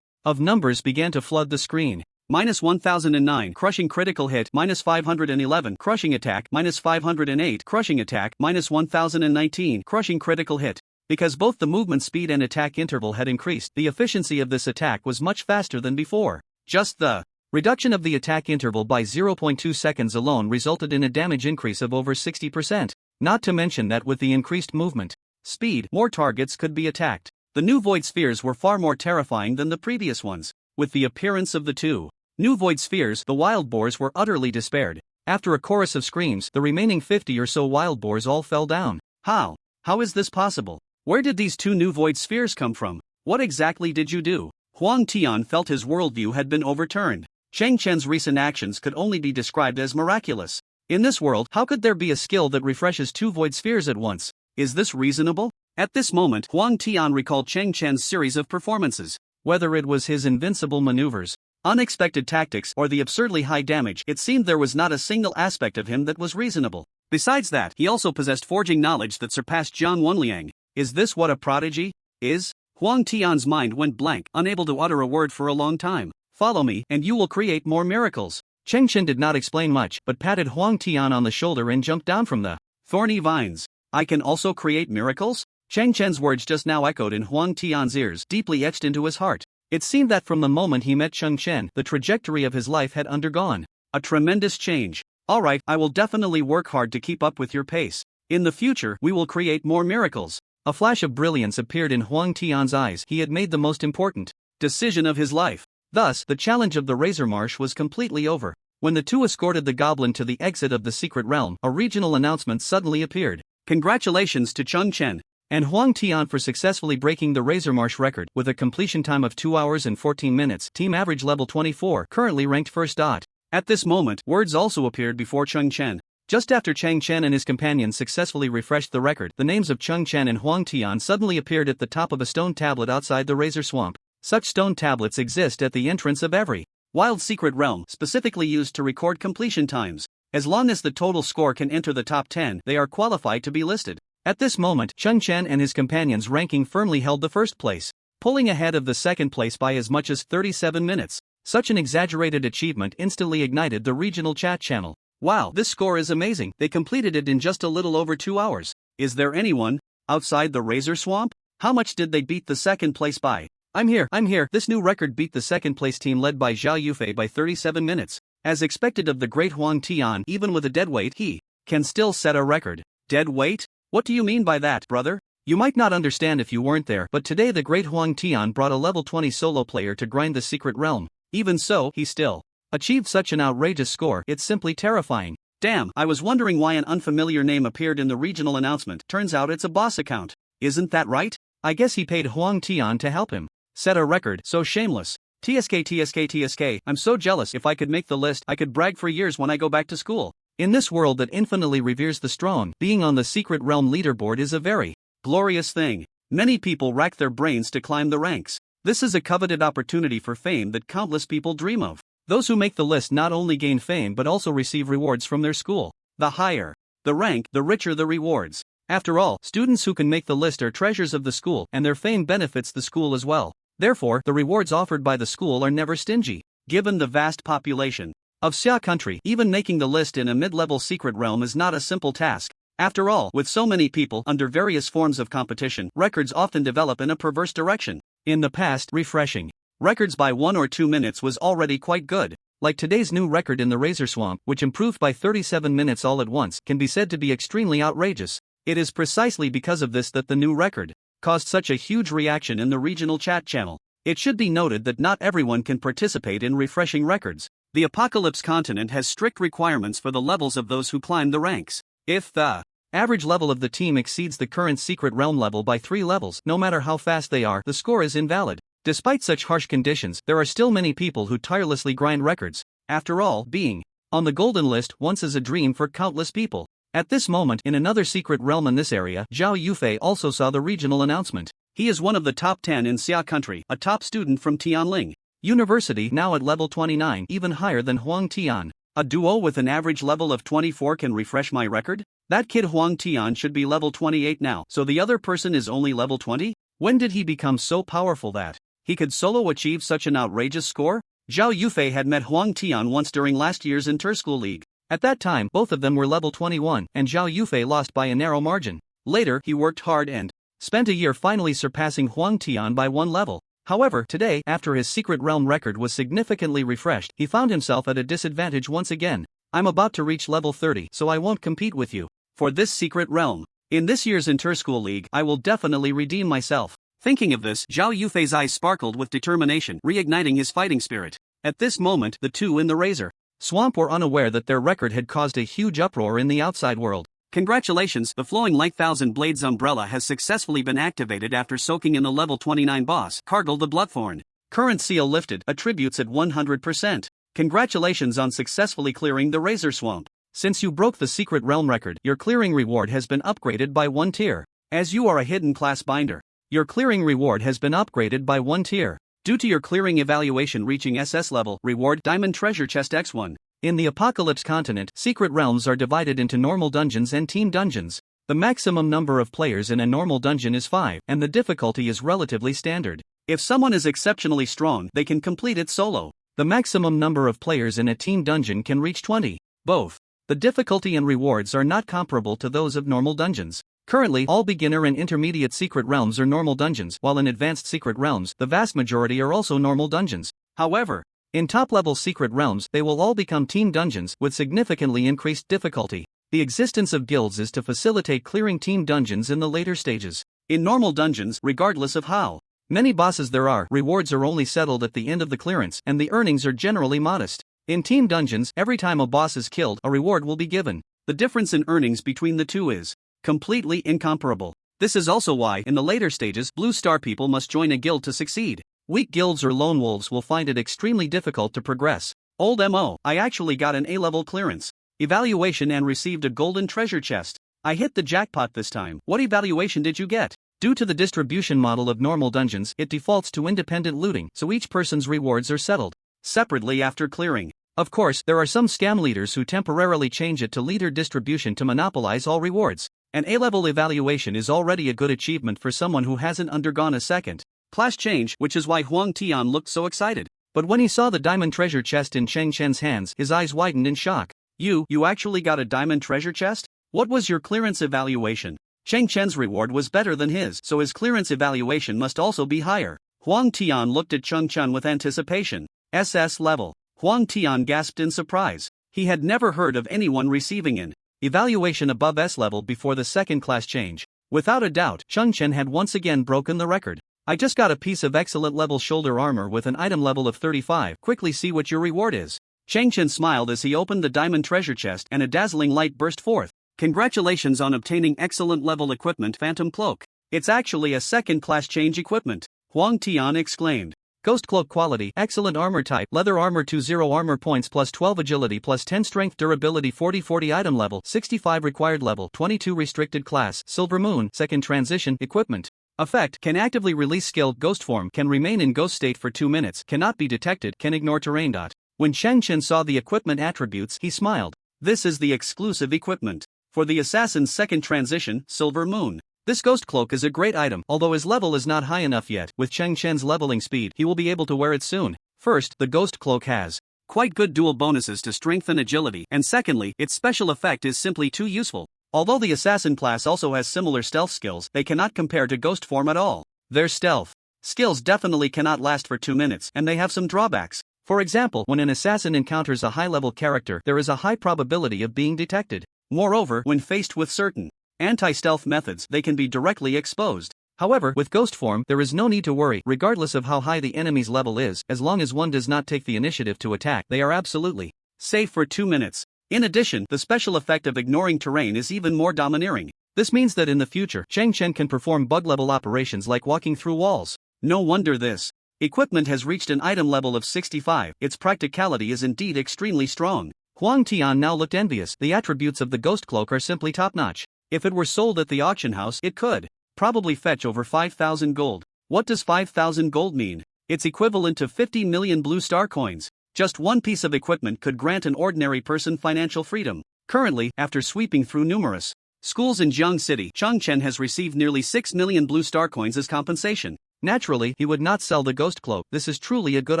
of numbers began to flood the screen. -1009 crushing critical hit, -511 crushing attack, -508 crushing attack, -1019 crushing critical hit. Because both the movement speed and attack interval had increased, the efficiency of this attack was much faster than before. Just the reduction of the attack interval by 0.2 seconds alone resulted in a damage increase of over 60%. Not to mention that with the increased movement speed, more targets could be attacked. The new void spheres were far more terrifying than the previous ones. With the appearance of the two new void spheres, the wild boars were utterly despaired. After a chorus of screams, the remaining 50 or so wild boars all fell down. How is this possible? Where did these two new void spheres come from? What exactly did you do? Huang Tian felt his worldview had been overturned. Chen's recent actions could only be described as miraculous. In this world, how could there be a skill that refreshes two void spheres at once? Is this reasonable? At this moment, Huang Tian recalled Chen's series of performances. Whether it was his invincible maneuvers, unexpected tactics, or the absurdly high damage, it seemed there was not a single aspect of him that was reasonable. Besides that, he also possessed forging knowledge that surpassed Jiang Wenliang. Is this what a prodigy is? Huang Tian's mind went blank, unable to utter a word for a long time. Follow me, and you will create more miracles. Chen did not explain much, but patted Huang Tian on the shoulder and jumped down from the thorny vines. I can also create miracles? Chen's words just now echoed in Huang Tian's ears, deeply etched into his heart. It seemed that from the moment he met Chen, the trajectory of his life had undergone a tremendous change. Alright, I will definitely work hard to keep up with your pace. In the future, we will create more miracles. A flash of brilliance appeared in Huang Tian's eyes. He had made the most important decision of his life. Thus, the challenge of the Razor Marsh was completely over. When the two escorted the goblin to the exit of the secret realm, a regional announcement suddenly appeared. Congratulations to Chen and Huang Tian for successfully breaking the Razor Marsh record with a completion time of 2 hours and 14 minutes. Team average level 24, currently ranked first. At this moment, words also appeared before Chen. Just after Chen and his companions successfully refreshed the record, the names of Chen and Huang Tian suddenly appeared at the top of a stone tablet outside the Razor Swamp. Such stone tablets exist at the entrance of every wild secret realm, specifically used to record completion times. As long as the total score can enter the top 10, they are qualified to be listed. At this moment, Chen and his companions' ranking firmly held the first place, pulling ahead of the second place by as much as 37 minutes. Such an exaggerated achievement instantly ignited the regional chat channel. Wow, this score is amazing. They completed it in just a little over 2 hours. Is there anyone outside the Razor Swamp? How much did they beat the second place by? I'm here. This new record beat the second place team led by Zhao Yufei by 37 minutes. As expected of the great Huang Tian, even with a dead weight, he can still set a record. Dead weight? What do you mean by that, brother? You might not understand if you weren't there, but today the great Huang Tian brought a level 20 solo player to grind the secret realm. Even so, he still achieved such an outrageous score. It's simply terrifying. Damn, I was wondering why an unfamiliar name appeared in the regional announcement. Turns out it's a boss account. Isn't that right? I guess he paid Huang Tian to help him set a record. So shameless. TSK. I'm so jealous. If I could make the list, I could brag for years when I go back to school. In this world that infinitely reveres the strong, being on the secret realm leaderboard is a very glorious thing. Many people rack their brains to climb the ranks. This is a coveted opportunity for fame that countless people dream of. Those who make the list not only gain fame but also receive rewards from their school. The higher the rank, the richer the rewards. After all, students who can make the list are treasures of the school, and their fame benefits the school as well. Therefore, the rewards offered by the school are never stingy. Given the vast population of Xia country, even making the list in a mid-level secret realm is not a simple task. After all, with so many people under various forms of competition, records often develop in a perverse direction. In the past, refreshing records by 1 or 2 minutes was already quite good. Like today's new record in the Razor Swamp, which improved by 37 minutes all at once, can be said to be extremely outrageous. It is precisely because of this that the new record caused such a huge reaction in the regional chat channel. It should be noted that not everyone can participate in refreshing records. The Apocalypse continent has strict requirements for the levels of those who climb the ranks. If the average level of the team exceeds the current secret realm level by 3 levels, no matter how fast they are, the score is invalid. Despite such harsh conditions, there are still many people who tirelessly grind records. After all, being on the golden list once is a dream for countless people. At this moment, in another secret realm in this area, Zhao Yufei also saw the regional announcement. He is one of the top 10 in Xia country, a top student from Tianling University, now at level 29, even higher than Huang Tian. A duo with an average level of 24 can refresh my record? That kid Huang Tian should be level 28 now, so the other person is only level 20? When did he become so powerful that he could solo achieve such an outrageous score? Zhao Yufei had met Huang Tian once during last year's Interschool League. At that time, both of them were level 21, and Zhao Yufei lost by a narrow margin. Later, he worked hard and spent a year finally surpassing Huang Tian by one level. However, today, after his secret realm record was significantly refreshed, he found himself at a disadvantage once again. I'm about to reach level 30, so I won't compete with you for this secret realm. In this year's Interschool League, I will definitely redeem myself. Thinking of this, Zhao Yufei's eyes sparkled with determination, reigniting his fighting spirit. At this moment, the two in the Razor Swamp were unaware that their record had caused a huge uproar in the outside world. Congratulations, the flowing light Thousand Blades umbrella has successfully been activated after soaking in the level 29 boss, Cargill the Bloodthorn. Current seal lifted, attributes at 100%. Congratulations on successfully clearing the Razor Swamp. Since you broke the secret realm record, your clearing reward has been upgraded by 1 tier. As you are a hidden class binder, your clearing reward has been upgraded by 1 tier. Due to your clearing evaluation reaching SS level, reward Diamond Treasure Chest X1. In the Apocalypse continent, secret realms are divided into normal dungeons and team dungeons. The maximum number of players in a normal dungeon is 5, and the difficulty is relatively standard. If someone is exceptionally strong, they can complete it solo. The maximum number of players in a team dungeon can reach 20. Both the difficulty and rewards are not comparable to those of normal dungeons. Currently, all beginner and intermediate secret realms are normal dungeons, while in advanced secret realms, the vast majority are also normal dungeons. However, in top-level secret realms, they will all become team dungeons with significantly increased difficulty. The existence of guilds is to facilitate clearing team dungeons in the later stages. In normal dungeons, regardless of how many bosses there are, rewards are only settled at the end of the clearance, and the earnings are generally modest. In team dungeons, every time a boss is killed, a reward will be given. The difference in earnings between the two is completely incomparable. This is also why, in the later stages, blue star people must join a guild to succeed. Weak guilds or lone wolves will find it extremely difficult to progress. Old MO, I actually got an A-level clearance evaluation and received a golden treasure chest. I hit the jackpot this time. What evaluation did you get? Due to the distribution model of normal dungeons, it defaults to independent looting, so each person's rewards are settled separately after clearing. Of course, there are some scam leaders who temporarily change it to leader distribution to monopolize all rewards. An A-level evaluation is already a good achievement for someone who hasn't undergone a second class change, which is why Huang Tian looked so excited. But when he saw the diamond treasure chest in Chen's hands, his eyes widened in shock. You actually got a diamond treasure chest? What was your clearance evaluation? Chen's reward was better than his, so his clearance evaluation must also be higher. Huang Tian looked at Chen with anticipation. SS level. Huang Tian gasped in surprise. He had never heard of anyone receiving an evaluation above S level before the second class change. Without a doubt, Chen had once again broken the record. I just got a piece of excellent level shoulder armor with an item level of 35. Quickly see what your reward is. Chen smiled as he opened the diamond treasure chest and a dazzling light burst forth. Congratulations on obtaining excellent level equipment Phantom Cloak. It's actually a second class change equipment. Huang Tian exclaimed. Ghost Cloak quality, excellent armor type, leather armor 20 armor points plus 12 agility plus 10 strength durability 40 item level, 65 required level, 22 restricted class, Silver Moon, second transition, equipment. Effect, can actively release skill, ghost form, can remain in ghost state for 2 minutes, cannot be detected, can ignore terrain. When Chen saw the equipment attributes, he smiled. This is the exclusive equipment for the assassin's second transition, Silver Moon. This ghost cloak is a great item, although his level is not high enough yet. With Chen's leveling speed, he will be able to wear it soon. First, the ghost cloak has quite good dual bonuses to strength and agility, and secondly, its special effect is simply too useful. Although the assassin class also has similar stealth skills, they cannot compare to ghost form at all. Their stealth skills definitely cannot last for 2 minutes, and they have some drawbacks. For example, when an assassin encounters a high-level character, there is a high probability of being detected. Moreover, when faced with certain anti-stealth methods, they can be directly exposed. However, with ghost form, there is no need to worry, regardless of how high the enemy's level is, as long as one does not take the initiative to attack, they are absolutely safe for 2 minutes. In addition, the special effect of ignoring terrain is even more domineering. This means that in the future, Chen can perform bug-level operations like walking through walls. No wonder this equipment has reached an item level of 65, its practicality is indeed extremely strong. Huang Tian now looked envious. The attributes of the ghost cloak are simply top-notch. If it were sold at the auction house, it could probably fetch over 5,000 gold. What does 5,000 gold mean? It's equivalent to 50 million blue star coins. Just one piece of equipment could grant an ordinary person financial freedom. Currently, after sweeping through numerous schools in Jiang City, Chen has received nearly 6 million blue star coins as compensation. Naturally, he would not sell the ghost cloak. This is truly a good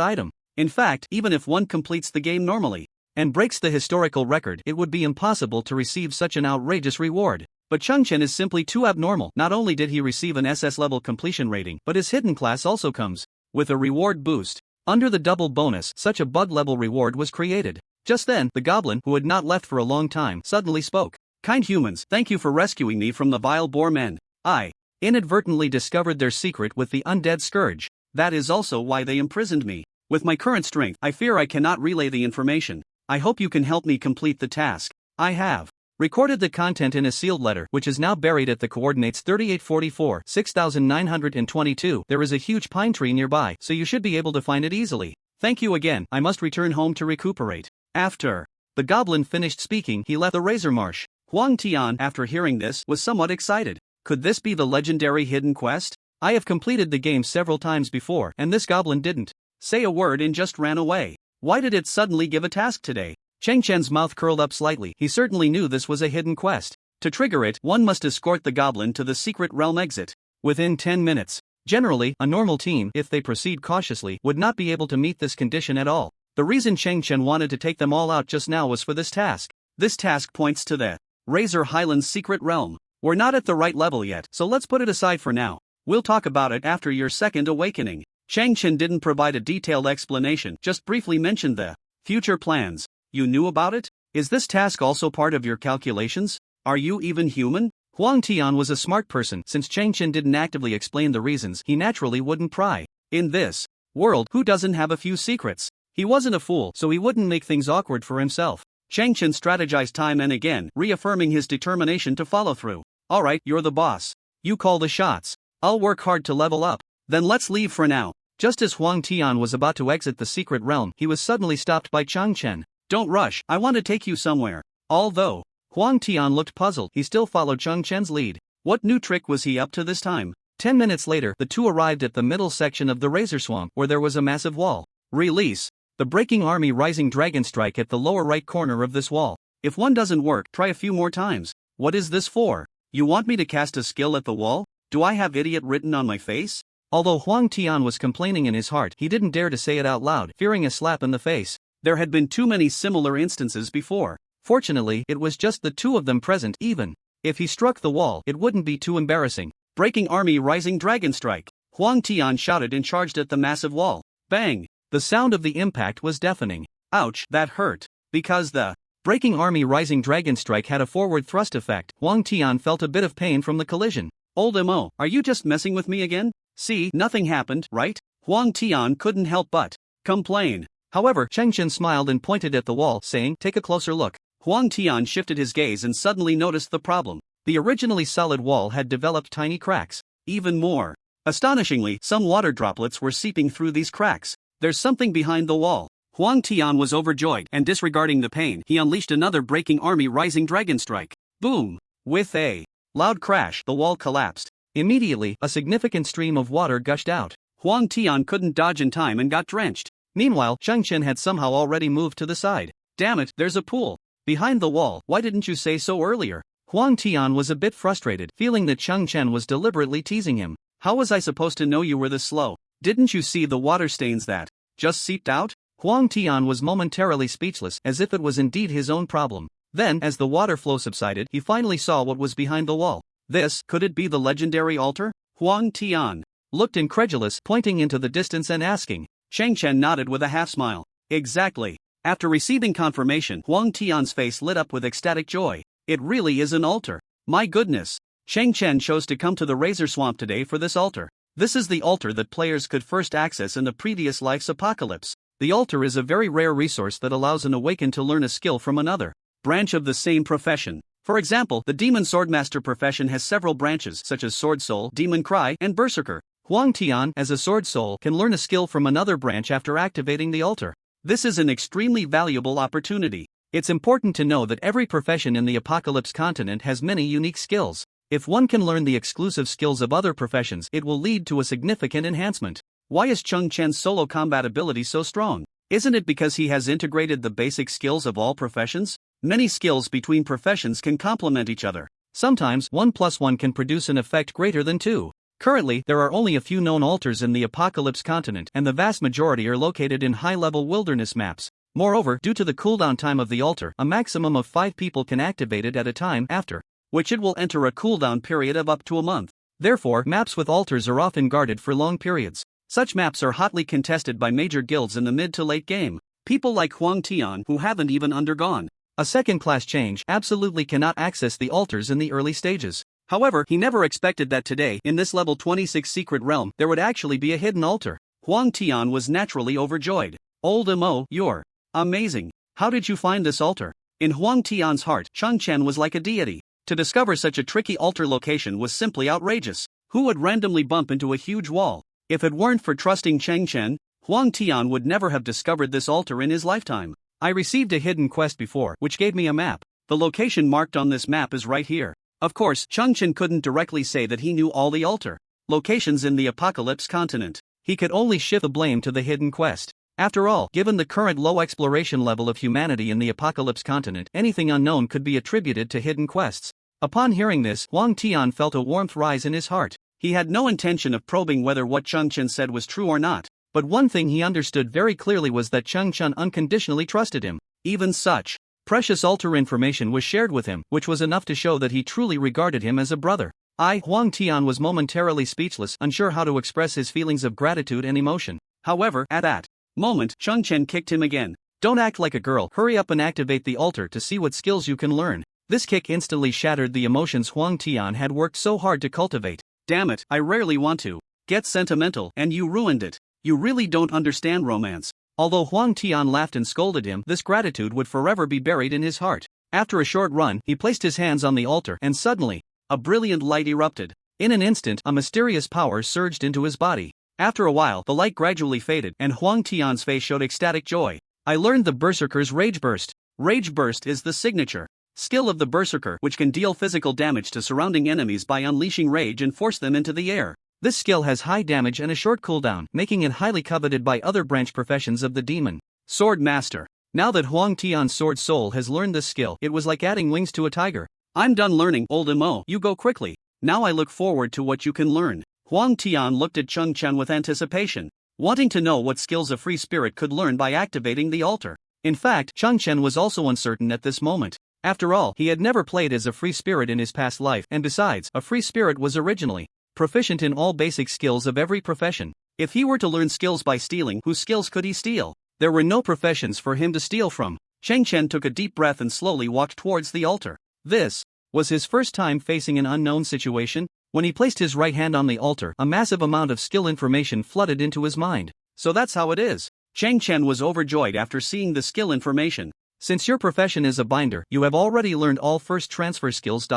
item. In fact, even if one completes the game normally and breaks the historical record, it would be impossible to receive such an outrageous reward. But Chen is simply too abnormal. Not only did he receive an SS level completion rating, but his hidden class also comes with a reward boost. Under the double bonus, such a bug level reward was created. Just then, the goblin, who had not left for a long time, suddenly spoke. Kind humans, thank you for rescuing me from the vile boar men. I inadvertently discovered their secret with the undead scourge. That is also why they imprisoned me. With my current strength, I fear I cannot relay the information. I hope you can help me complete the task. I have recorded the content in a sealed letter, which is now buried at the coordinates 3844, 6922. There is a huge pine tree nearby, so you should be able to find it easily. Thank you again. I must return home to recuperate. After the goblin finished speaking, he left the Razor Marsh. Huang Tian, after hearing this, was somewhat excited. Could this be the legendary hidden quest? I have completed the game several times before, and this goblin didn't say a word and just ran away. Why did it suddenly give a task today? Chen's mouth curled up slightly. He certainly knew this was a hidden quest. To trigger it, one must escort the goblin to the secret realm exit within 10 minutes. Generally, a normal team, if they proceed cautiously, would not be able to meet this condition at all. The reason Chen wanted to take them all out just now was for this task. This task points to the Razor Highlands secret realm. We're not at the right level yet, so let's put it aside for now. We'll talk about it after your second awakening. Chen didn't provide a detailed explanation, just briefly mentioned the future plans. You knew about it? Is this task also part of your calculations? Are you even human? Huang Tian was a smart person. Since Chen didn't actively explain the reasons, he naturally wouldn't pry. In this world, who doesn't have a few secrets? He wasn't a fool, so he wouldn't make things awkward for himself. Chen strategized time and again, reaffirming his determination to follow through. Alright, you're the boss. You call the shots. I'll work hard to level up. Then let's leave for now. Just as Huang Tian was about to exit the secret realm, he was suddenly stopped by Chen. Don't rush, I want to take you somewhere. Although Huang Tian looked puzzled, he still followed Chen's lead. What new trick was he up to this time? 10 minutes later, the two arrived at the middle section of the Razor Swamp, where there was a massive wall. Release the Breaking Army Rising Dragon Strike at the lower right corner of this wall. If one doesn't work, try a few more times. What is this for? You want me to cast a skill at the wall? Do I have idiot written on my face? Although Huang Tian was complaining in his heart, he didn't dare to say it out loud, fearing a slap in the face. There had been too many similar instances before. Fortunately, it was just the two of them present. Even if he struck the wall, it wouldn't be too embarrassing. Breaking Army Rising Dragon Strike. Huang Tian shouted and charged at the massive wall. Bang! The sound of the impact was deafening. Ouch, that hurt. Because the Breaking Army Rising Dragon Strike had a forward thrust effect, Huang Tian felt a bit of pain from the collision. Old Mo, are you just messing with me again? See, nothing happened, right? Huang Tian couldn't help but complain. However, Chen smiled and pointed at the wall, saying, take a closer look. Huang Tian shifted his gaze and suddenly noticed the problem. The originally solid wall had developed tiny cracks. Even more astonishingly, some water droplets were seeping through these cracks. There's something behind the wall. Huang Tian was overjoyed, and disregarding the pain, he unleashed another Breaking Army Rising Dragon Strike. Boom! With a loud crash, the wall collapsed. Immediately, a significant stream of water gushed out. Huang Tian couldn't dodge in time and got drenched. Meanwhile, Chen had somehow already moved to the side. Damn it, there's a pool behind the wall. Why didn't you say so earlier? Huang Tian was a bit frustrated, feeling that Chen was deliberately teasing him. How was I supposed to know you were this slow? Didn't you see the water stains that just seeped out? Huang Tian was momentarily speechless, as if it was indeed his own problem. Then, as the water flow subsided, he finally saw what was behind the wall. Could it be the legendary altar? Huang Tian looked incredulous, pointing into the distance and asking. Chen nodded with a half-smile. Exactly. After receiving confirmation, Huang Tian's face lit up with ecstatic joy. It really is an altar. My goodness. Chen chose to come to the Razor Swamp today for this altar. This is the altar that players could first access in the previous life's apocalypse. The altar is a very rare resource that allows an awakened to learn a skill from another branch of the same profession. For example, the Demon Swordmaster profession has several branches such as Sword Soul, Demon Cry, and Berserker. Huang Tian, as a Sword Soul, can learn a skill from another branch after activating the altar. This is an extremely valuable opportunity. It's important to know that every profession in the Apocalypse continent has many unique skills. If one can learn the exclusive skills of other professions, it will lead to a significant enhancement. Why is Chong Chen's solo combat ability so strong? Isn't it because he has integrated the basic skills of all professions? Many skills between professions can complement each other. Sometimes 1 plus 1 can produce an effect greater than 2. Currently, there are only a few known altars in the Apocalypse continent, and the vast majority are located in high-level wilderness maps. Moreover, due to the cooldown time of the altar, a maximum of 5 people can activate it at a time, after which it will enter a cooldown period of up to a month. Therefore, maps with altars are often guarded for long periods. Such maps are hotly contested by major guilds in the mid to late game. People like Huang Tian, who haven't even undergone a second-class change, absolutely cannot access the altars in the early stages. However, he never expected that today, in this level 26 secret realm, there would actually be a hidden altar. Huang Tian was naturally overjoyed. Old Mo, you're amazing. How did you find this altar? In Huang Tian's heart, Chong Chen was like a deity. To discover such a tricky altar location was simply outrageous. Who would randomly bump into a huge wall? If it weren't for trusting Cheng Chen, Huang Tian would never have discovered this altar in his lifetime. I received a hidden quest before, which gave me a map. The location marked on this map is right here. Of course, Chong Chen couldn't directly say that he knew all the altar locations in the Apocalypse continent. He could only shift the blame to the hidden quest. After all, given the current low exploration level of humanity in the Apocalypse continent, anything unknown could be attributed to hidden quests. Upon hearing this, Huang Tian felt a warmth rise in his heart. He had no intention of probing whether what Chong Chen said was true or not, but one thing he understood very clearly was that Chong Chen unconditionally trusted him. Even such precious altar information was shared with him, which was enough to show that he truly regarded him as a brother. Huang Tian was momentarily speechless, unsure how to express his feelings of gratitude and emotion. However, at that moment, Chong Chen kicked him again. Don't act like a girl, hurry up and activate the altar to see what skills you can learn. This kick instantly shattered the emotions Huang Tian had worked so hard to cultivate. Damn it, I rarely want to get sentimental, and you ruined it. You really don't understand romance. Although Huang Tian laughed and scolded him, this gratitude would forever be buried in his heart. After a short run, he placed his hands on the altar, and suddenly, a brilliant light erupted. In an instant, a mysterious power surged into his body. After a while, the light gradually faded, and Huang Tian's face showed ecstatic joy. I learned the Berserker's Rage Burst. Rage Burst is the signature skill of the Berserker, which can deal physical damage to surrounding enemies by unleashing rage and force them into the air. This skill has high damage and a short cooldown, making it highly coveted by other branch professions of the demon sword master. Now that Huang Tian's sword soul has learned this skill, it was like adding wings to a tiger. I'm done learning, old Mo. You go quickly. Now I look forward to what you can learn. Huang Tian looked at Chong Chen with anticipation, wanting to know what skills a free spirit could learn by activating the altar. In fact, Chong Chen was also uncertain at this moment. After all, he had never played as a free spirit in his past life, and besides, a free spirit was originally proficient in all basic skills of every profession. If he were to learn skills by stealing, whose skills could he steal? There were no professions for him to steal from. Cheng Chen took a deep breath and slowly walked towards the altar. This was his first time facing an unknown situation. When he placed his right hand on the altar, a massive amount of skill information flooded into his mind. So that's how it is. Cheng Chen was overjoyed after seeing the skill information. Since your profession is a binder, you have already learned all first transfer skills.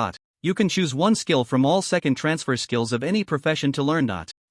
You can choose one skill from all second transfer skills of any profession to learn.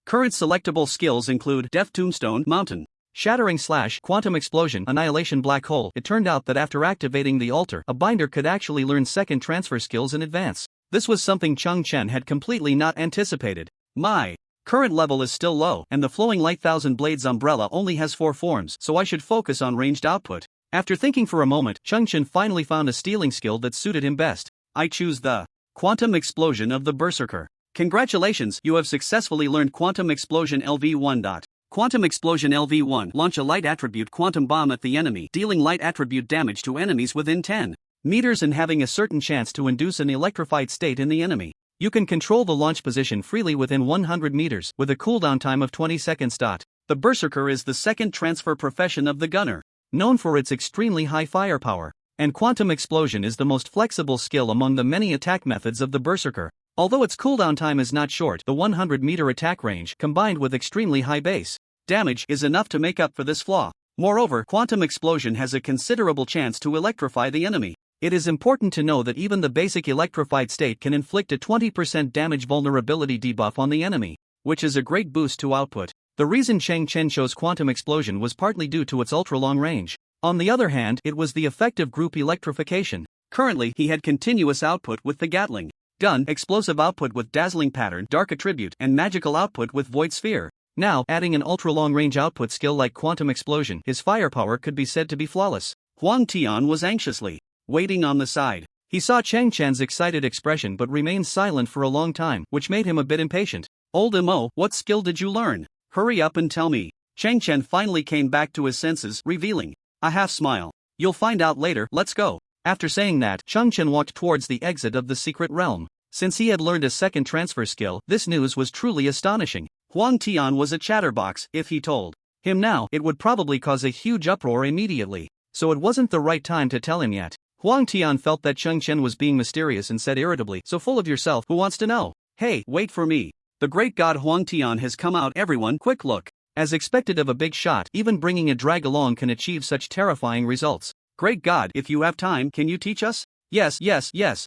Current selectable skills include Death Tombstone, Mountain, Shattering Slash, Quantum Explosion, Annihilation Black Hole. It turned out that after activating the altar, a binder could actually learn second transfer skills in advance. This was something Chong Chen had completely not anticipated. My current level is still low, and the Flowing Light Thousand Blades umbrella only has 4 forms, so I should focus on ranged output. After thinking for a moment, Chong Chen finally found a stealing skill that suited him best. I choose the Quantum Explosion of the Berserker. Congratulations, you have successfully learned Quantum Explosion LV1. Quantum Explosion LV1. Launch a light attribute quantum bomb at the enemy, dealing light attribute damage to enemies within 10 meters and having a certain chance to induce an electrified state in the enemy. You can control the launch position freely within 100 meters, with a cooldown time of 20 seconds. The Berserker is the second transfer profession of the gunner, known for its extremely high firepower, and Quantum Explosion is the most flexible skill among the many attack methods of the Berserker. Although its cooldown time is not short, the 100-meter attack range, combined with extremely high base damage, is enough to make up for this flaw. Moreover, Quantum Explosion has a considerable chance to electrify the enemy. It is important to know that even the basic electrified state can inflict a 20% damage vulnerability debuff on the enemy, which is a great boost to output. The reason Cheng Chen chose Quantum Explosion was partly due to its ultra-long range. On the other hand, it was the effective group electrification. Currently, he had continuous output with the Gatling gun, explosive output with dazzling pattern, dark attribute, and magical output with void sphere. Now, adding an ultra-long-range output skill like quantum explosion, his firepower could be said to be flawless. Huang Tian was anxiously waiting on the side. He saw Cheng Chen's excited expression but remained silent for a long time, which made him a bit impatient. Old Mo, what skill did you learn? Hurry up and tell me. Cheng Chen finally came back to his senses, revealing a half smile. You'll find out later, let's go. After saying that, Cheng Chen walked towards the exit of the secret realm. Since he had learned a second transfer skill, this news was truly astonishing. Huang Tian was a chatterbox. If he told him now, it would probably cause a huge uproar immediately. So it wasn't the right time to tell him yet. Huang Tian felt that Cheng Chen was being mysterious and said irritably, so full of yourself, who wants to know? Hey, wait for me. The great god Huang Tian has come out, everyone, quick look. As expected of a big shot, even bringing a drag along can achieve such terrifying results. Great god, if you have time, can you teach us? Yes,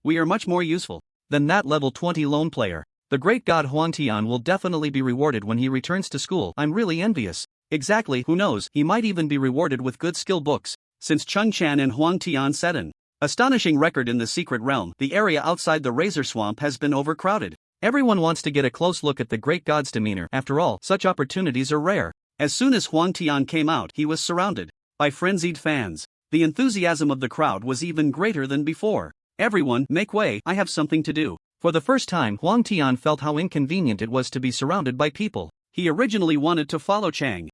we are much more useful than that level 20 lone player. The great god Huang Tian will definitely be rewarded when he returns to school. I'm really envious. Exactly, who knows, he might even be rewarded with good skill books. Since Cheng Chen and Huang Tian set an astonishing record in the secret realm, the area outside the Razor Swamp has been overcrowded. Everyone wants to get a close look at the great god's demeanor. After all, such opportunities are rare. As soon as Huang Tian came out, he was surrounded by frenzied fans. The enthusiasm of the crowd was even greater than before. Everyone, make way, I have something to do. For the first time, Huang Tian felt how inconvenient it was to be surrounded by people. He originally wanted to follow Chen,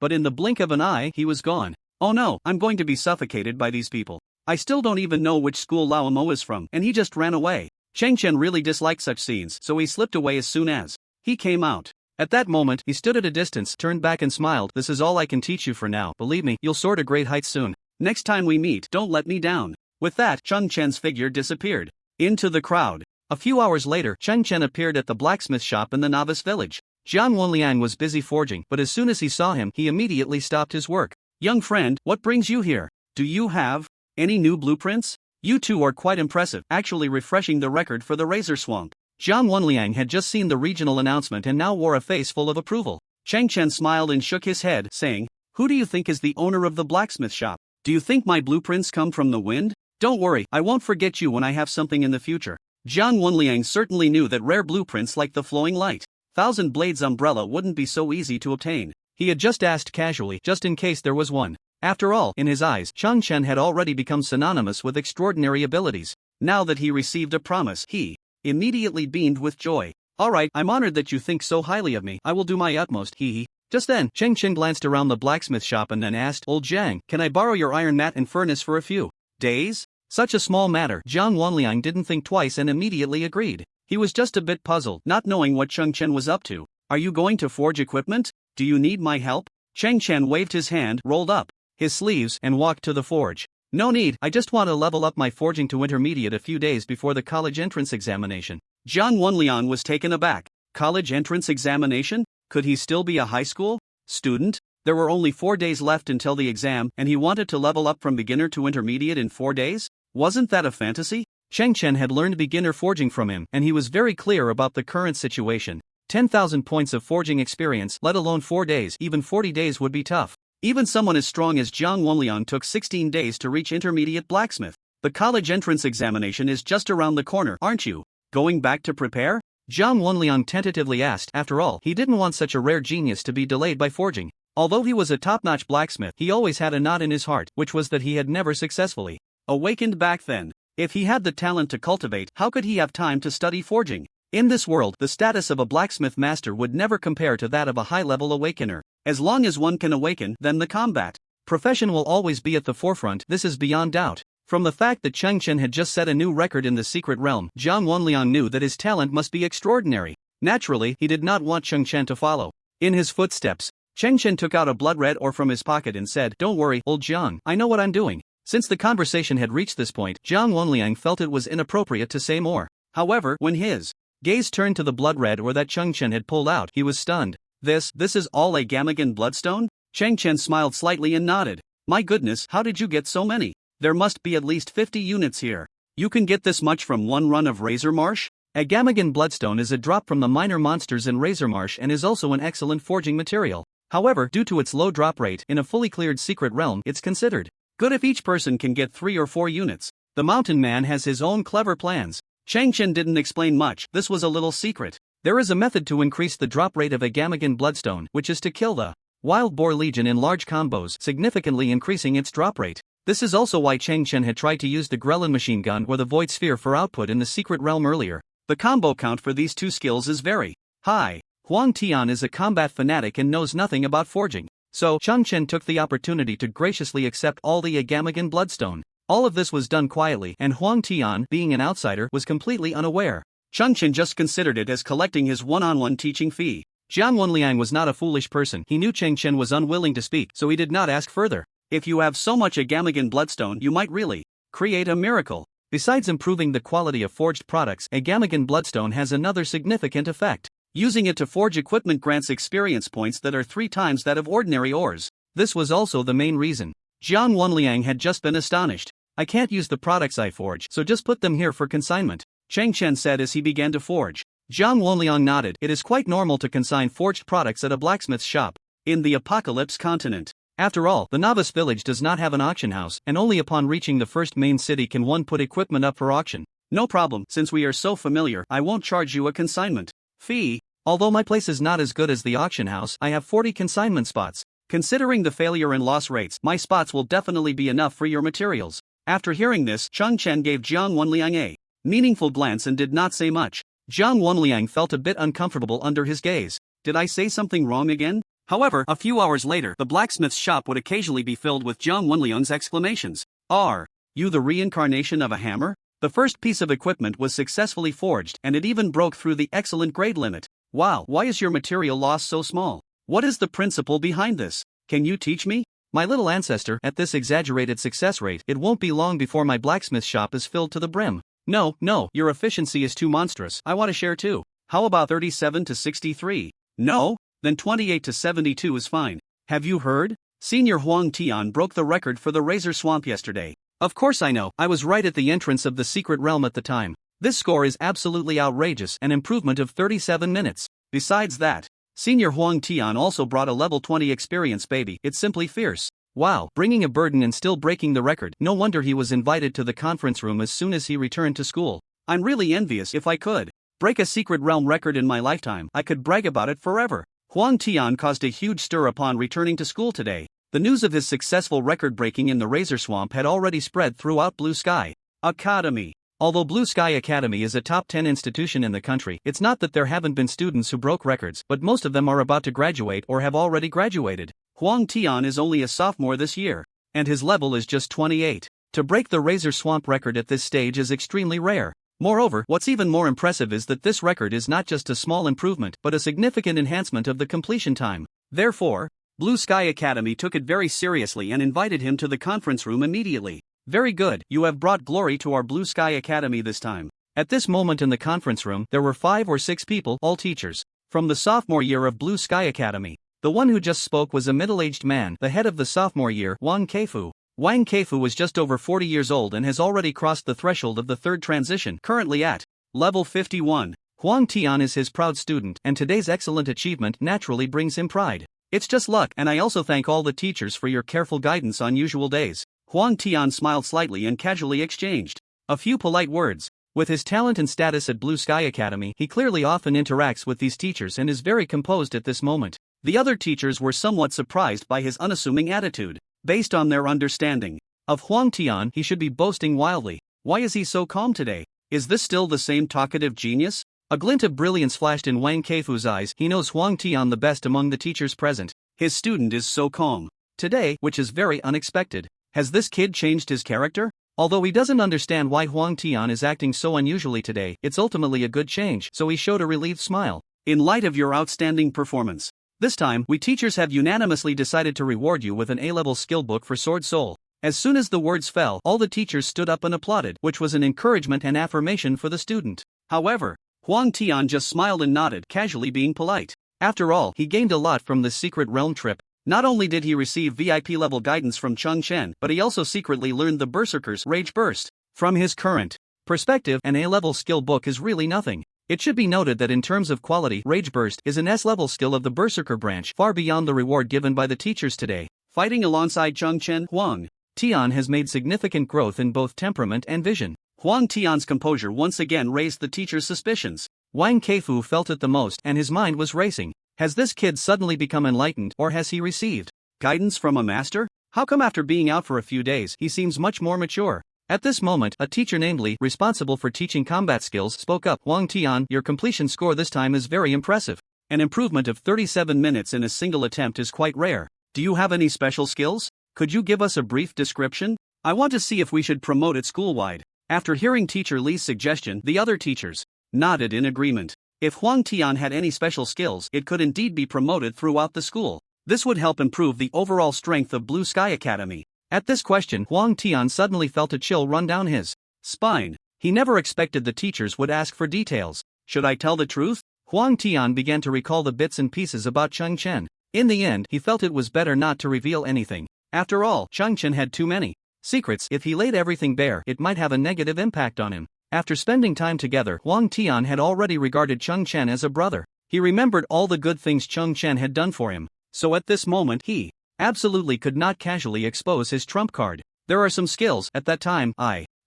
but in the blink of an eye, he was gone. Oh no, I'm going to be suffocated by these people. I still don't even know which school Lao Mo is from, and he just ran away. Chen really disliked such scenes, so he slipped away as soon as he came out. At that moment, he stood at a distance, turned back and smiled. This is all I can teach you for now. Believe me, you'll soar to great heights soon. Next time we meet, don't let me down. With that, Cheng Chen's figure disappeared into the crowd. A few hours later, Cheng Chen appeared at the blacksmith shop in the novice village. Jiang Wenliang was busy forging, but as soon as he saw him, he immediately stopped his work. Young friend, what brings you here? Do you have any new blueprints? You two are quite impressive, actually refreshing the record for the Razor Swamp. Jiang Wenliang had just seen the regional announcement and now wore a face full of approval. Cheng Chen smiled and shook his head, saying, who do you think is the owner of the blacksmith shop? Do you think my blueprints come from the wind? Don't worry, I won't forget you when I have something in the future. Jiang Wenliang certainly knew that rare blueprints like the flowing light Thousand Blades umbrella wouldn't be so easy to obtain. He had just asked casually, just in case there was one. After all, in his eyes, Cheng Chen had already become synonymous with extraordinary abilities. Now that he received a promise, he immediately beamed with joy. Alright, I'm honored that you think so highly of me. I will do my utmost, hee. Just then, Cheng Chen glanced around the blacksmith shop and then asked, Old Jiang, can I borrow your iron mat and furnace for a few days? Such a small matter. Jiang Wenliang didn't think twice and immediately agreed. He was just a bit puzzled, not knowing what Cheng Chen was up to. Are you going to forge equipment? Do you need my help? Cheng Chen waved his hand, rolled up his sleeves, and walked to the forge. No need, I just want to level up my forging to intermediate a few days before the college entrance examination. Jiang Wenliang was taken aback. College entrance examination? Could he still be a high school student? There were only 4 days left until the exam, and he wanted to level up from beginner to intermediate in 4 days? Wasn't that a fantasy? Cheng Chen had learned beginner forging from him, and he was very clear about the current situation. 10,000 points of forging experience, let alone 4 days, even 40 days would be tough. Even someone as strong as Jiang Wenliang took 16 days to reach intermediate blacksmith. The college entrance examination is just around the corner, aren't you going back to prepare? Jiang Wenliang tentatively asked. After all, he didn't want such a rare genius to be delayed by forging. Although he was a top-notch blacksmith, he always had a knot in his heart, which was that he had never successfully awakened back then. If he had the talent to cultivate, how could he have time to study forging? In this world, the status of a blacksmith master would never compare to that of a high-level awakener. As long as one can awaken, then the combat profession will always be at the forefront, this is beyond doubt. From the fact that Cheng Chen had just set a new record in the secret realm, Jiang Wenliang knew that his talent must be extraordinary. Naturally, he did not want Cheng Chen to follow in his footsteps. Cheng Chen took out a blood red ore from his pocket and said, Don't worry, old Jiang, I know what I'm doing. Since the conversation had reached this point, Jiang Wenliang felt it was inappropriate to say more. However, when his gaze turned to the blood red ore that Cheng Chen had pulled out, he was stunned. This is all a Gamagan bloodstone? Cheng Chen smiled slightly and nodded. My goodness, how did you get so many? There must be at least 50 units here. You can get this much from one run of Razor Marsh? A Gamagan bloodstone is a drop from the minor monsters in Razor Marsh and is also an excellent forging material. However, due to its low drop rate in a fully cleared secret realm, it's considered good if each person can get 3 or 4 units. The mountain man has his own clever plans. Chen didn't explain much, this was a little secret. There is a method to increase the drop rate of a Gamagan bloodstone, which is to kill the Wild Boar Legion in large combos, significantly increasing its drop rate. This is also why Chen had tried to use the Grelin machine gun or the Void Sphere for output in the secret realm earlier. The combo count for these two skills is very high. Huang Tian is a combat fanatic and knows nothing about forging. So, Chen took the opportunity to graciously accept all the Agamagan bloodstone. All of this was done quietly, and Huang Tian, being an outsider, was completely unaware. Chen just considered it as collecting his one-on-one teaching fee. Jiang Wenliang was not a foolish person. He knew Chen was unwilling to speak, so he did not ask further. If you have so much Agamagan bloodstone, you might really create a miracle. Besides improving the quality of forged products, Agamagan bloodstone has another significant effect. Using it to forge equipment grants experience points that are 3 times that of ordinary ores. This was also the main reason. Jiang Wenliang had just been astonished. I can't use the products I forge, so just put them here for consignment, Chen said as he began to forge. Jiang Wenliang nodded. It is quite normal to consign forged products at a blacksmith's shop in the Apocalypse continent. After all, the novice village does not have an auction house, and only upon reaching the first main city can one put equipment up for auction. No problem, since we are so familiar, I won't charge you a consignment fee. Although my place is not as good as the auction house, I have 40 consignment spots. Considering the failure and loss rates, my spots will definitely be enough for your materials. After hearing this, Chen gave Jiang Wenliang a meaningful glance and did not say much. Jiang Wenliang felt a bit uncomfortable under his gaze. Did I say something wrong again? However, a few hours later, the blacksmith's shop would occasionally be filled with Jiang Wenliang's exclamations. Are you the reincarnation of a hammer? The first piece of equipment was successfully forged, and it even broke through the excellent grade limit. Wow, why is your material loss so small? What is the principle behind this? Can you teach me? My little ancestor, at this exaggerated success rate, it won't be long before my blacksmith shop is filled to the brim. No, your efficiency is too monstrous. I want to share too. How about 37 to 63? No? Then 28 to 72 is fine. Have you heard? Senior Huang Tian broke the record for the Razor Swamp yesterday. Of course I know, I was right at the entrance of the secret realm at the time. This score is absolutely outrageous, an improvement of 37 minutes. Besides that, Senior Huang Tian also brought a level 20 experience baby. It's simply fierce. Wow, bringing a burden and still breaking the record. No wonder he was invited to the conference room as soon as he returned to school. I'm really envious. If I could break a secret realm record in my lifetime, I could brag about it forever. Huang Tian caused a huge stir upon returning to school today. The news of his successful record breaking in the Razor Swamp had already spread throughout Blue Sky Academy. Although Blue Sky Academy is a top 10 institution in the country, it's not that there haven't been students who broke records, but most of them are about to graduate or have already graduated. Huang Tian is only a sophomore this year, and his level is just 28. To break the Razor Swamp record at this stage is extremely rare. Moreover, what's even more impressive is that this record is not just a small improvement but a significant enhancement of the completion time. Therefore, Blue Sky Academy took it very seriously and invited him to the conference room immediately. Very good, you have brought glory to our Blue Sky Academy this time. At this moment in the conference room, there were 5 or 6 people, all teachers, from the sophomore year of Blue Sky Academy. The one who just spoke was a middle-aged man, the head of the sophomore year, Wang Keifu. Wang Keifu was just over 40 years old and has already crossed the threshold of the third transition, currently at level 51. Huang Tian is his proud student, and today's excellent achievement naturally brings him pride. It's just luck, and I also thank all the teachers for your careful guidance on usual days. Huang Tian smiled slightly and casually exchanged a few polite words. With his talent and status at Blue Sky Academy, he clearly often interacts with these teachers and is very composed at this moment. The other teachers were somewhat surprised by his unassuming attitude. Based on their understanding of Huang Tian, he should be boasting wildly. Why is he so calm today? Is this still the same talkative genius? A glint of brilliance flashed in Wang Keifu's eyes. He knows Huang Tian the best among the teachers present. His student is so calm today, which is very unexpected. Has this kid changed his character? Although he doesn't understand why Huang Tian is acting so unusually today, it's ultimately a good change, so he showed a relieved smile. In light of your outstanding performance, this time, we teachers have unanimously decided to reward you with an A-level skill book for Sword Soul. As soon as the words fell, all the teachers stood up and applauded, which was an encouragement and affirmation for the student. However, Huang Tian just smiled and nodded, casually being polite. After all, he gained a lot from this secret realm trip. Not only did he receive VIP-level guidance from Chen, but he also secretly learned the Berserker's Rage Burst. From his current perspective, an A-level skill book is really nothing. It should be noted that in terms of quality, Rage Burst is an S-level skill of the Berserker branch, far beyond the reward given by the teachers today. Fighting alongside Chong, Chen, Huang Tian has made significant growth in both temperament and vision. Huang Tian's composure once again raised the teacher's suspicions. Wang Keifu felt it the most and his mind was racing. Has this kid suddenly become enlightened, or has he received guidance from a master? How come after being out for a few days he seems much more mature? At this moment, a teacher namely responsible for teaching combat skills spoke up. Huang Tian, your completion score this time is very impressive. An improvement of 37 minutes in a single attempt is quite rare. Do you have any special skills? Could you give us a brief description? I want to see if we should promote it school-wide. After hearing Teacher Li's suggestion, the other teachers nodded in agreement. If Huang Tian had any special skills, it could indeed be promoted throughout the school. This would help improve the overall strength of Blue Sky Academy. At this question, Huang Tian suddenly felt a chill run down his spine. He never expected the teachers would ask for details. Should I tell the truth? Huang Tian began to recall the bits and pieces about Cheng Chen. In the end, he felt it was better not to reveal anything. After all, Cheng Chen had too many secrets. If he laid everything bare, it might have a negative impact on him. After spending time together, Huang Tian had already regarded Cheng Chen as a brother. He remembered all the good things Cheng Chen had done for him. So at this moment, he absolutely could not casually expose his trump card. There are some skills, at that time,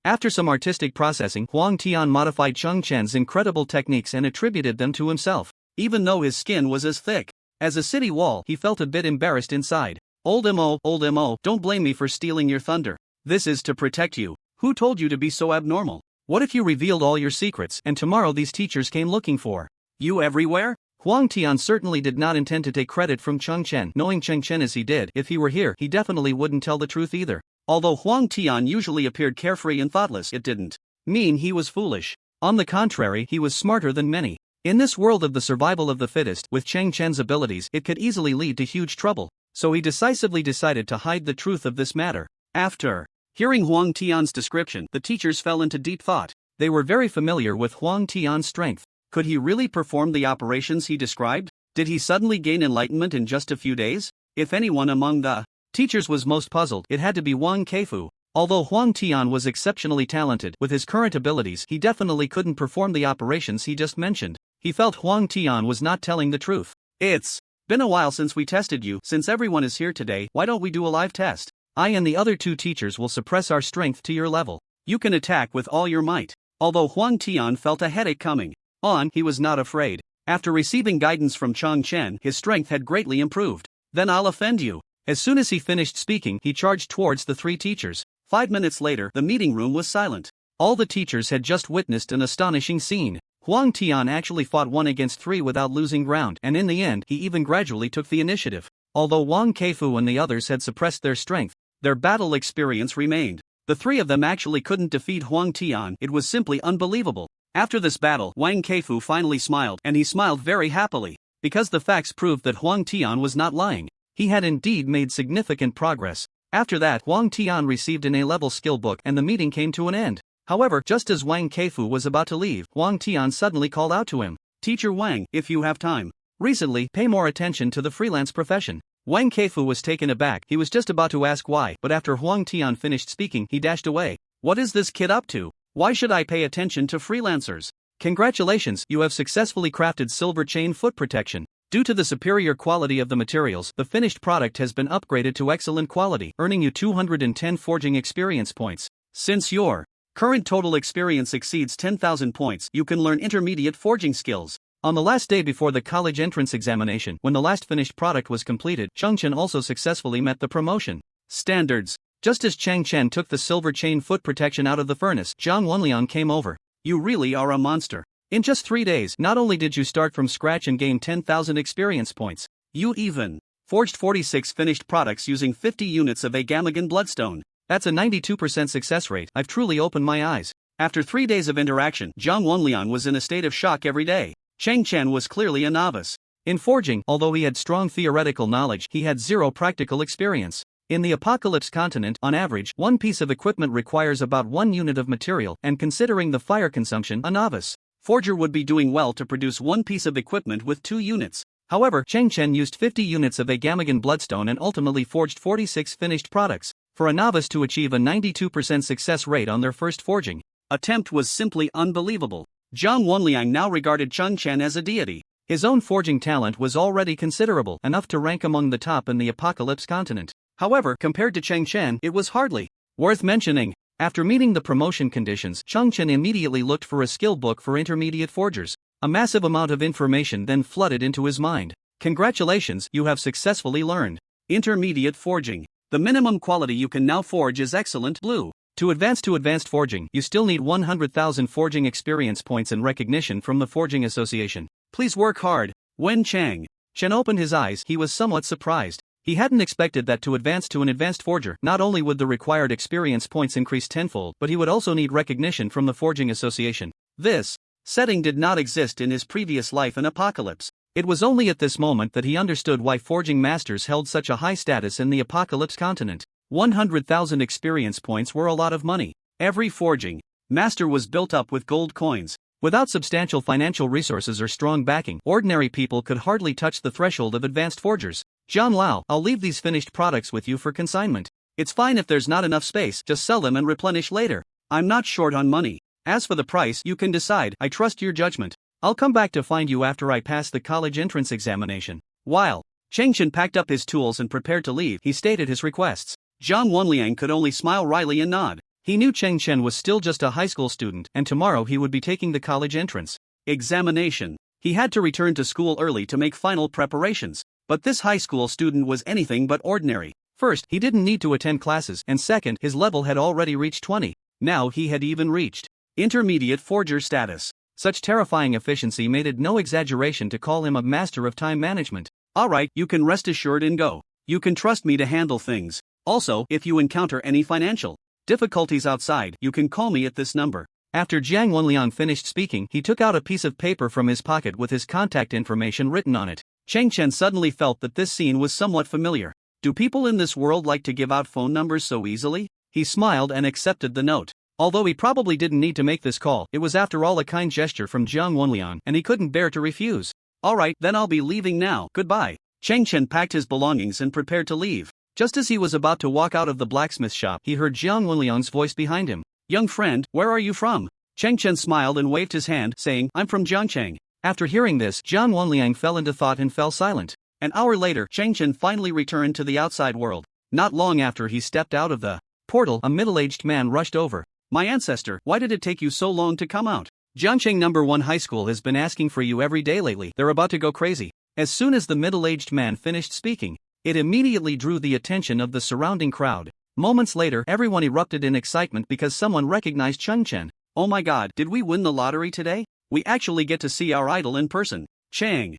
After some artistic processing, Huang Tian modified Cheng Chen's incredible techniques and attributed them to himself. Even though his skin was as thick as a city wall, he felt a bit embarrassed inside. Old Mo, don't blame me for stealing your thunder. This is to protect you. Who told you to be so abnormal? What if you revealed all your secrets, and tomorrow these teachers came looking for you everywhere? Huang Tian certainly did not intend to take credit from Cheng Chen. Knowing Cheng Chen as he did, if he were here, he definitely wouldn't tell the truth either. Although Huang Tian usually appeared carefree and thoughtless, it didn't mean he was foolish. On the contrary, he was smarter than many. In this world of the survival of the fittest, with Cheng Chen's abilities, it could easily lead to huge trouble. So he decisively decided to hide the truth of this matter. After hearing Huang Tian's description, the teachers fell into deep thought. They were very familiar with Huang Tian's strength. Could he really perform the operations he described? Did he suddenly gain enlightenment in just a few days? If anyone among the teachers was most puzzled, it had to be Wang Keifu. Although Huang Tian was exceptionally talented, with his current abilities, he definitely couldn't perform the operations he just mentioned. He felt Huang Tian was not telling the truth. It's been a while since we tested you. Since everyone is here today, why don't we do a live test? I and the other two teachers will suppress our strength to your level. You can attack with all your might. Although Huang Tian felt a headache coming on, he was not afraid. After receiving guidance from Cheng Chen, his strength had greatly improved. Then I'll offend you. As soon as he finished speaking, he charged towards the three teachers. 5 minutes later, the meeting room was silent. All the teachers had just witnessed an astonishing scene. Huang Tian actually fought 1 against 3 without losing ground, and in the end, he even gradually took the initiative. Although Wang Keifu and the others had suppressed their strength, their battle experience remained. The three of them actually couldn't defeat Huang Tian. It was simply unbelievable. After this battle, Wang Keifu finally smiled, and he smiled very happily, because the facts proved that Huang Tian was not lying. He had indeed made significant progress. After that, Huang Tian received an A-level skill book and the meeting came to an end. However, just as Wang Keifu was about to leave, Huang Tian suddenly called out to him. Teacher Wang, if you have time, recently, pay more attention to the freelance profession. Wang Keifu was taken aback. He was just about to ask why, but after Huang Tian finished speaking, he dashed away. What is this kid up to? Why should I pay attention to freelancers? Congratulations, you have successfully crafted silver chain foot protection. Due to the superior quality of the materials, the finished product has been upgraded to excellent quality, earning you 210 forging experience points. Since your current total experience exceeds 10,000 points, you can learn intermediate forging skills. On the last day before the college entrance examination, when the last finished product was completed, Cheng Chen also successfully met the promotion standards. Just as Cheng Chen took the silver chain foot protection out of the furnace, Zhang Wenliang came over. You really are a monster. In just 3 days, not only did you start from scratch and gain 10,000 experience points, you even forged 46 finished products using 50 units of Agamagan bloodstone. That's a 92% success rate. I've truly opened my eyes. After 3 days of interaction, Zhang Wenliang was in a state of shock every day. Cheng Chen was clearly a novice in forging. Although he had strong theoretical knowledge, he had zero practical experience. In the Apocalypse continent, on average, one piece of equipment requires about 1 unit of material, and considering the fire consumption, a novice forger would be doing well to produce 1 piece of equipment with 2 units. However, Cheng Chen used 50 units of Agamagan bloodstone and ultimately forged 46 finished products. For a novice to achieve a 92% success rate on their first forging attempt was simply unbelievable. Jiang Wenliang now regarded Cheng Chen as a deity. His own forging talent was already considerable enough to rank among the top in the Apocalypse continent. However, compared to Cheng Chen, it was hardly worth mentioning. After meeting the promotion conditions, Cheng Chen immediately looked for a skill book for intermediate forgers. A massive amount of information then flooded into his mind. Congratulations, you have successfully learned intermediate forging. The minimum quality you can now forge is excellent blue. To advanced forging, you still need 100,000 forging experience points and recognition from the Forging Association. Please work hard. When Chen opened his eyes, he was somewhat surprised. He hadn't expected that to advance to an advanced forger, not only would the required experience points increase tenfold, but he would also need recognition from the Forging Association. This setting did not exist in his previous life in Apocalypse. It was only at this moment that he understood why forging masters held such a high status in the Apocalypse continent. 100,000 experience points were a lot of money. Every forging master was built up with gold coins. Without substantial financial resources or strong backing, ordinary people could hardly touch the threshold of advanced forgers. John Lao, I'll leave these finished products with you for consignment. It's fine if there's not enough space, just sell them and replenish later. I'm not short on money. As for the price, you can decide. I trust your judgment. I'll come back to find you after I pass the college entrance examination. While Cheng Chen packed up his tools and prepared to leave, he stated his requests. Jiang Wenliang could only smile wryly and nod. He knew Cheng Chen was still just a high school student, and tomorrow he would be taking the college entrance examination. He had to return to school early to make final preparations. But this high school student was anything but ordinary. First, he didn't need to attend classes, and second, his level had already reached 20. Now he had even reached intermediate forger status. Such terrifying efficiency made it no exaggeration to call him a master of time management. Alright, you can rest assured and go. You can trust me to handle things. Also, if you encounter any financial difficulties outside, you can call me at this number. After Jiang Wenliang finished speaking, he took out a piece of paper from his pocket with his contact information written on it. Cheng Chen suddenly felt that this scene was somewhat familiar. Do people in this world like to give out phone numbers so easily? He smiled and accepted the note. Although he probably didn't need to make this call, it was after all a kind gesture from Jiang Wenliang, and he couldn't bear to refuse. Alright, then I'll be leaving now. Goodbye. Cheng Chen packed his belongings and prepared to leave. Just as he was about to walk out of the blacksmith shop, he heard Jiang Wenliang's voice behind him. Young friend, where are you from? Cheng Chen smiled and waved his hand, saying, I'm from Jiangcheng. After hearing this, Jiang Wenliang fell into thought and fell silent. An hour later, Cheng Chen finally returned to the outside world. Not long after he stepped out of the portal, a middle-aged man rushed over. My ancestor, why did it take you so long to come out? Jiangcheng No. 1 High School has been asking for you every day lately. They're about to go crazy. As soon as the middle-aged man finished speaking, it immediately drew the attention of the surrounding crowd. Moments later, everyone erupted in excitement because someone recognized Cheng Chen. Oh my god, did we win the lottery today? We actually get to see our idol in person. Chen,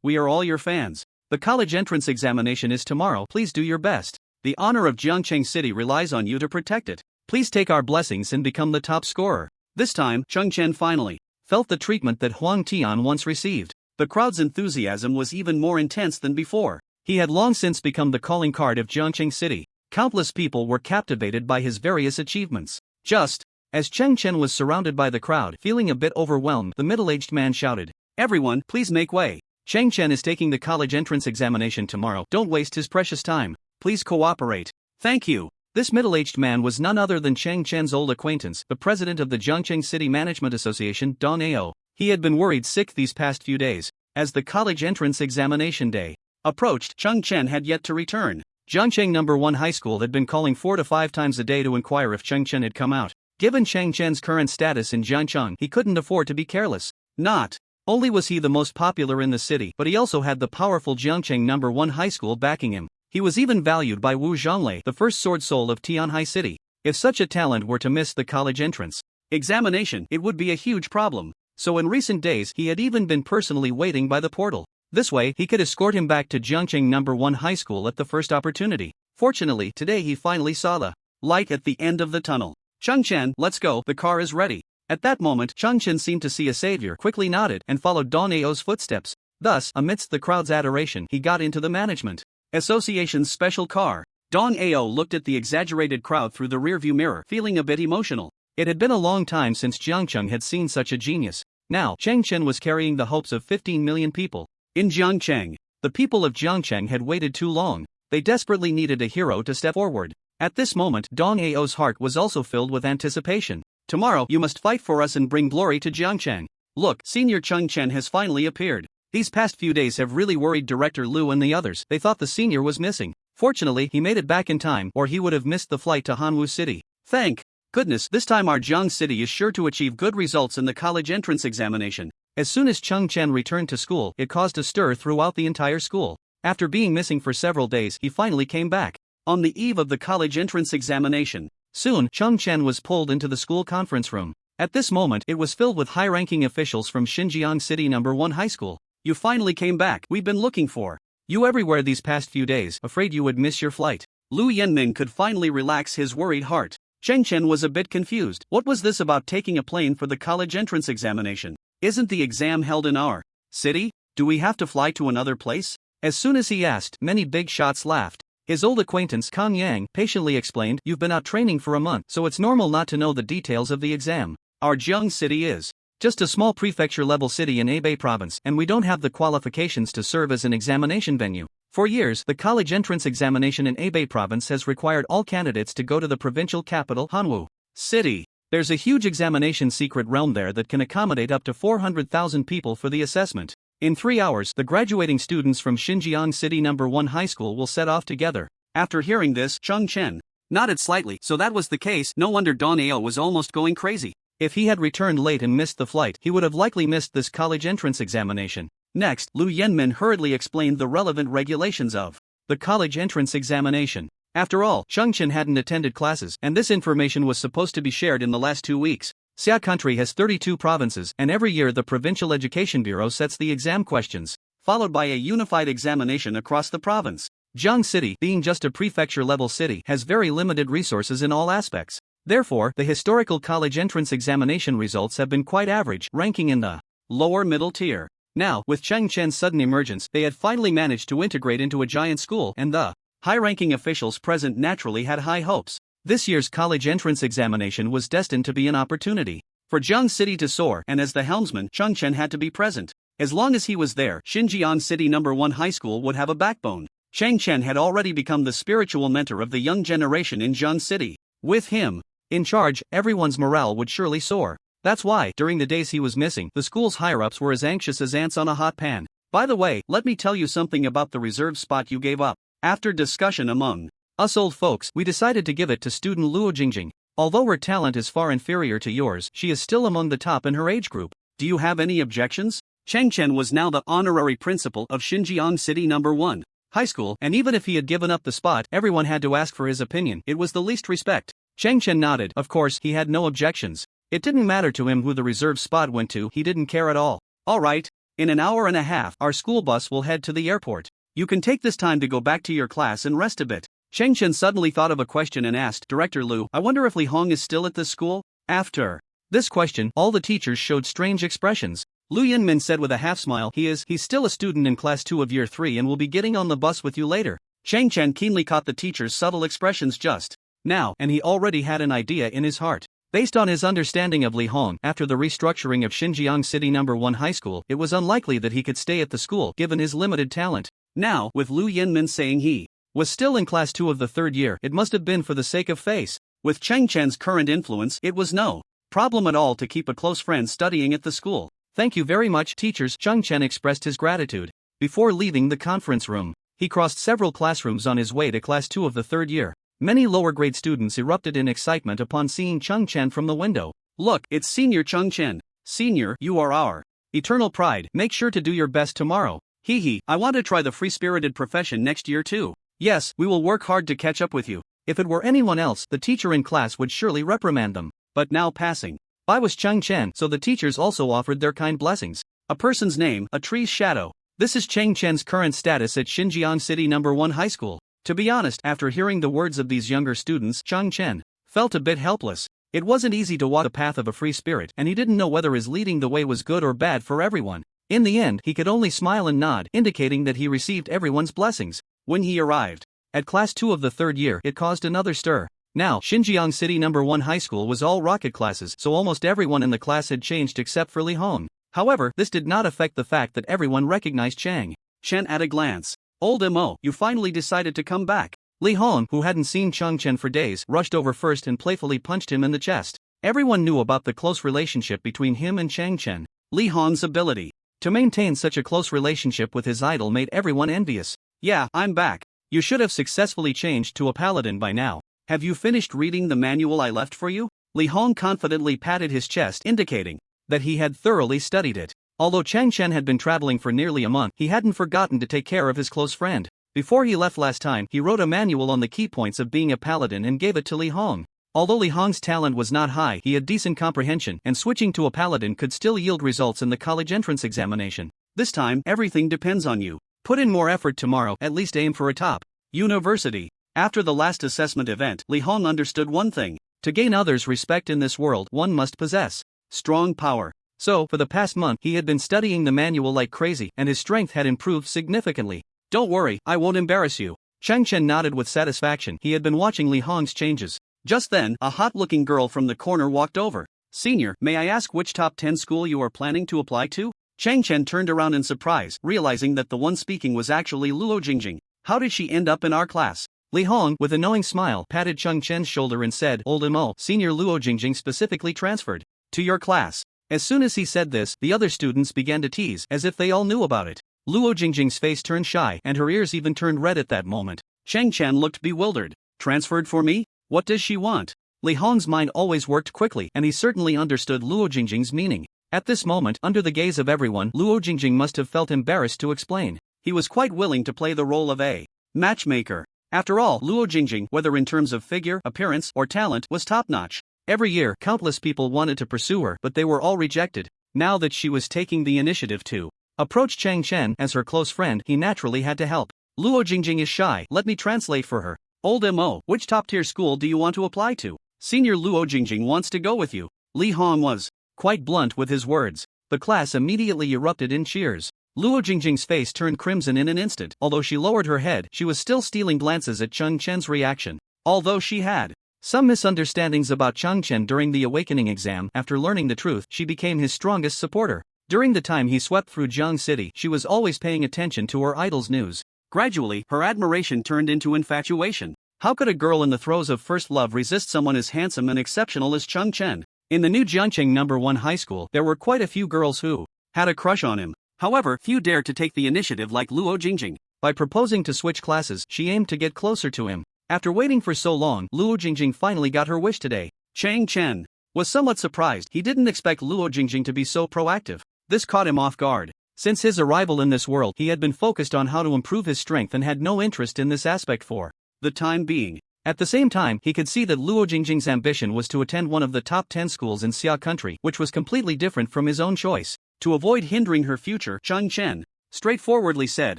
we are all your fans. The college entrance examination is tomorrow. Please do your best. The honor of Jiangcheng City relies on you to protect it. Please take our blessings and become the top scorer. This time, Cheng Chen finally felt the treatment that Huang Tian once received. The crowd's enthusiasm was even more intense than before. He had long since become the calling card of Jiangcheng City. Countless people were captivated by his various achievements. Just as Cheng Chen was surrounded by the crowd, feeling a bit overwhelmed, the middle-aged man shouted, Everyone, please make way. Cheng Chen is taking the college entrance examination tomorrow. Don't waste his precious time. Please cooperate. Thank you. This middle-aged man was none other than Cheng Chen's old acquaintance, the president of the Jiangcheng City Management Association, Dong Ao. He had been worried sick these past few days. As the college entrance examination day approached, Cheng Chen had yet to return. Jiangcheng No. 1 High School had been calling 4 to 5 times a day to inquire if Cheng Chen had come out. Given Cheng Chen's current status in Jiangcheng, he couldn't afford to be careless. Not only was he the most popular in the city, but he also had the powerful Jiangcheng No. 1 High School backing him. He was even valued by Wu Zhonglei, the first sword soul of Tianhai City. If such a talent were to miss the college entrance examination, it would be a huge problem. So in recent days, he had even been personally waiting by the portal. This way, he could escort him back to Jiangcheng No. 1 High School at the first opportunity. Fortunately, today he finally saw the light at the end of the tunnel. Cheng Chen, let's go, the car is ready. At that moment, Cheng Chen seemed to see a savior, quickly nodded, and followed Dong Ao's footsteps. Thus, amidst the crowd's adoration, he got into the Management Association's special car. Dong Ao looked at the exaggerated crowd through the rearview mirror, feeling a bit emotional. It had been a long time since Jiangcheng had seen such a genius. Now, Cheng Chen was carrying the hopes of 15 million people. In Jiangcheng, the people of Jiangcheng had waited too long. They desperately needed a hero to step forward. At this moment, Dong Ao's heart was also filled with anticipation. Tomorrow you must fight for us and bring glory to Jiangcheng. Look, Senior Chung Chen has finally appeared. These past few days have really worried Director Liu and the others. They thought the senior was missing. Fortunately, he made it back in time, or he would have missed the flight to Hanwu City. Thank goodness, this time our Jiang City is sure to achieve good results in the college entrance examination. As soon as Chung Chen returned to school, it caused a stir throughout the entire school. After being missing for several days, he finally came back. On the eve of the college entrance examination, soon, Chung Chen was pulled into the school conference room. At this moment, it was filled with high-ranking officials from Xinjiang City No. 1 High School. You finally came back. We've been looking for you everywhere these past few days, afraid you would miss your flight. Lu Yanming could finally relax his worried heart. Cheng Chen was a bit confused. What was this about taking a plane for the college entrance examination? Isn't the exam held in our city? Do we have to fly to another place? As soon as he asked, many big shots laughed. His old acquaintance Kang Yang patiently explained, "You've been out training for a month, so it's normal not to know the details of the exam. Our Jiang City is just a small prefecture-level city in Hebei province, and we don't have the qualifications to serve as an examination venue. For years, the college entrance examination in Hebei province has required all candidates to go to the provincial capital, Hanwu City. There's a huge examination secret realm there that can accommodate up to 400,000 people for the assessment. In 3 hours, the graduating students from Xinjiang City No. 1 High School will set off together." After hearing this, Chung Chen nodded slightly. So that was the case. No wonder Don Ao was almost going crazy. If he had returned late and missed the flight, he would have likely missed this college entrance examination. Next, Lu Yanmin hurriedly explained the relevant regulations of the college entrance examination. After all, Chung Chen hadn't attended classes, and this information was supposed to be shared in the last 2 weeks. Xia country has 32 provinces, and every year the Provincial Education Bureau sets the exam questions, followed by a unified examination across the province. Jiang City, being just a prefecture-level city, has very limited resources in all aspects. Therefore, the historical college entrance examination results have been quite average, ranking in the lower middle tier. Now, with Cheng Chen's sudden emergence, they had finally managed to integrate into a giant school, and the high-ranking officials present naturally had high hopes. This year's college entrance examination was destined to be an opportunity for Jiang City to soar, and as the helmsman, Chung Chen had to be present. As long as he was there, Xinjiang City No. 1 High School would have a backbone. Cheng Chen had already become the spiritual mentor of the young generation in Jiang City. With him in charge, everyone's morale would surely soar. That's why, during the days he was missing, the school's higher-ups were as anxious as ants on a hot pan. By the way, let me tell you something about the reserved spot you gave up. After discussion among us old folks, we decided to give it to student Luo Jingjing. Although her talent is far inferior to yours, she is still among the top in her age group. Do you have any objections? Cheng Chen was now the honorary principal of Xinjiang City No. 1 High School, and even if he had given up the spot, everyone had to ask for his opinion. It was the least respect. Cheng Chen nodded. Of course, he had no objections. It didn't matter to him who the reserved spot went to, he didn't care at all. All right, in an hour and a half, our school bus will head to the airport. You can take this time to go back to your class and rest a bit. Cheng Chen suddenly thought of a question and asked, "Director Liu, I wonder if Li Hong is still at this school?" After this question, all the teachers showed strange expressions. Lu Yinmin said with a half-smile, He's still a student in class 2 of year 3 and will be getting on the bus with you later." Cheng Chen keenly caught the teacher's subtle expressions just now, and he already had an idea in his heart. Based on his understanding of Li Hong, after the restructuring of Xinjiang City No. 1 High School, it was unlikely that he could stay at the school given his limited talent. Now, with Lu Yinmin saying he was still in class 2 of the 3rd year, it must have been for the sake of face. With Cheng Chen's current influence, it was no problem at all to keep a close friend studying at the school. "Thank you very much, teachers." Cheng Chen expressed his gratitude. Before leaving the conference room, he crossed several classrooms on his way to class 2 of the 3rd year. Many lower-grade students erupted in excitement upon seeing Cheng Chen from the window. "Look, it's Senior Cheng Chen. Senior, you are our eternal pride. Make sure to do your best tomorrow. I want to try the free-spirited profession next year too. Yes, we will work hard to catch up with you." If it were anyone else, the teacher in class would surely reprimand them. But now passing by was Cheng Chen, so the teachers also offered their kind blessings. A person's name, a tree's shadow. This is Cheng Chen's current status at Xinjiang City No. 1 High School. To be honest, after hearing the words of these younger students, Cheng Chen felt a bit helpless. It wasn't easy to walk the path of a free spirit, and he didn't know whether his leading the way was good or bad for everyone. In the end, he could only smile and nod, indicating that he received everyone's blessings. When he arrived at class 2 of the 3rd year, it caused another stir. Now, Xinjiang City No. 1 High School was all rocket classes, so almost everyone in the class had changed except for Li Hong. However, this did not affect the fact that everyone recognized Cheng Chen at a glance. "Old Mo, you finally decided to come back." Li Hong, who hadn't seen Cheng Chen for days, rushed over first and playfully punched him in the chest. Everyone knew about the close relationship between him and Chen. Li Hong's ability to maintain such a close relationship with his idol made everyone envious. Yeah, I'm back. You should have successfully changed to a paladin by now. Have you finished reading the manual I left for you? Li Hong confidently patted his chest, indicating that he had thoroughly studied it. Although Chen had been traveling for nearly a month, he hadn't forgotten to take care of his close friend. Before he left last time, he wrote a manual on the key points of being a paladin and gave it to Li Hong. Although Li Hong's talent was not high, he had decent comprehension, and switching to a paladin could still yield results in the college entrance examination. This time, everything depends on you. Put in more effort tomorrow, at least aim for a top university. After the last assessment event, Li Hong understood one thing. To gain others' respect in this world, one must possess strong power. So, for the past month, he had been studying the manual like crazy, and his strength had improved significantly. Don't worry, I won't embarrass you. Chen nodded with satisfaction. He had been watching Li Hong's changes. Just then, a hot-looking girl from the corner walked over. Senior, may I ask which top 10 school you are planning to apply to? Chen turned around in surprise, realizing that the one speaking was actually Luo Jingjing. How did she end up in our class? Li Hong, with a knowing smile, patted Chen's shoulder and said, Old Mo, Senior Luo Jingjing specifically transferred to your class. As soon as he said this, the other students began to tease, as if they all knew about it. Luo Jingjing's face turned shy, and her ears even turned red at that moment. Chen looked bewildered. Transferred for me? What does she want? Li Hong's mind always worked quickly, and he certainly understood Luo Jingjing's meaning. At this moment, under the gaze of everyone, Luo Jingjing must have felt embarrassed to explain. He was quite willing to play the role of a matchmaker. After all, Luo Jingjing, whether in terms of figure, appearance, or talent, was top-notch. Every year, countless people wanted to pursue her, but they were all rejected. Now that she was taking the initiative to approach Chen as her close friend, he naturally had to help. Luo Jingjing is shy, let me translate for her. Old Mo, which top-tier school do you want to apply to? Senior Luo Jingjing wants to go with you. Li Hong was quite blunt with his words. The class immediately erupted in cheers. Luo Jingjing's face turned crimson in an instant. Although she lowered her head, she was still stealing glances at Chen's reaction. Although she had some misunderstandings about Chen during the awakening exam, after learning the truth, she became his strongest supporter. During the time he swept through Jiang City, she was always paying attention to her idol's news. Gradually, her admiration turned into infatuation. How could a girl in the throes of first love resist someone as handsome and exceptional as Chen? In the new Jiangcheng No. 1 high school, there were quite a few girls who had a crush on him. However, few dared to take the initiative like Luo Jingjing. By proposing to switch classes, she aimed to get closer to him. After waiting for so long, Luo Jingjing finally got her wish today. Chen was somewhat surprised. He didn't expect Luo Jingjing to be so proactive. This caught him off guard. Since his arrival in this world, he had been focused on how to improve his strength and had no interest in this aspect for the time being. At the same time, he could see that Luo Jingjing's ambition was to attend one of the top 10 schools in Xia country, which was completely different from his own choice. To avoid hindering her future, Chen straightforwardly said,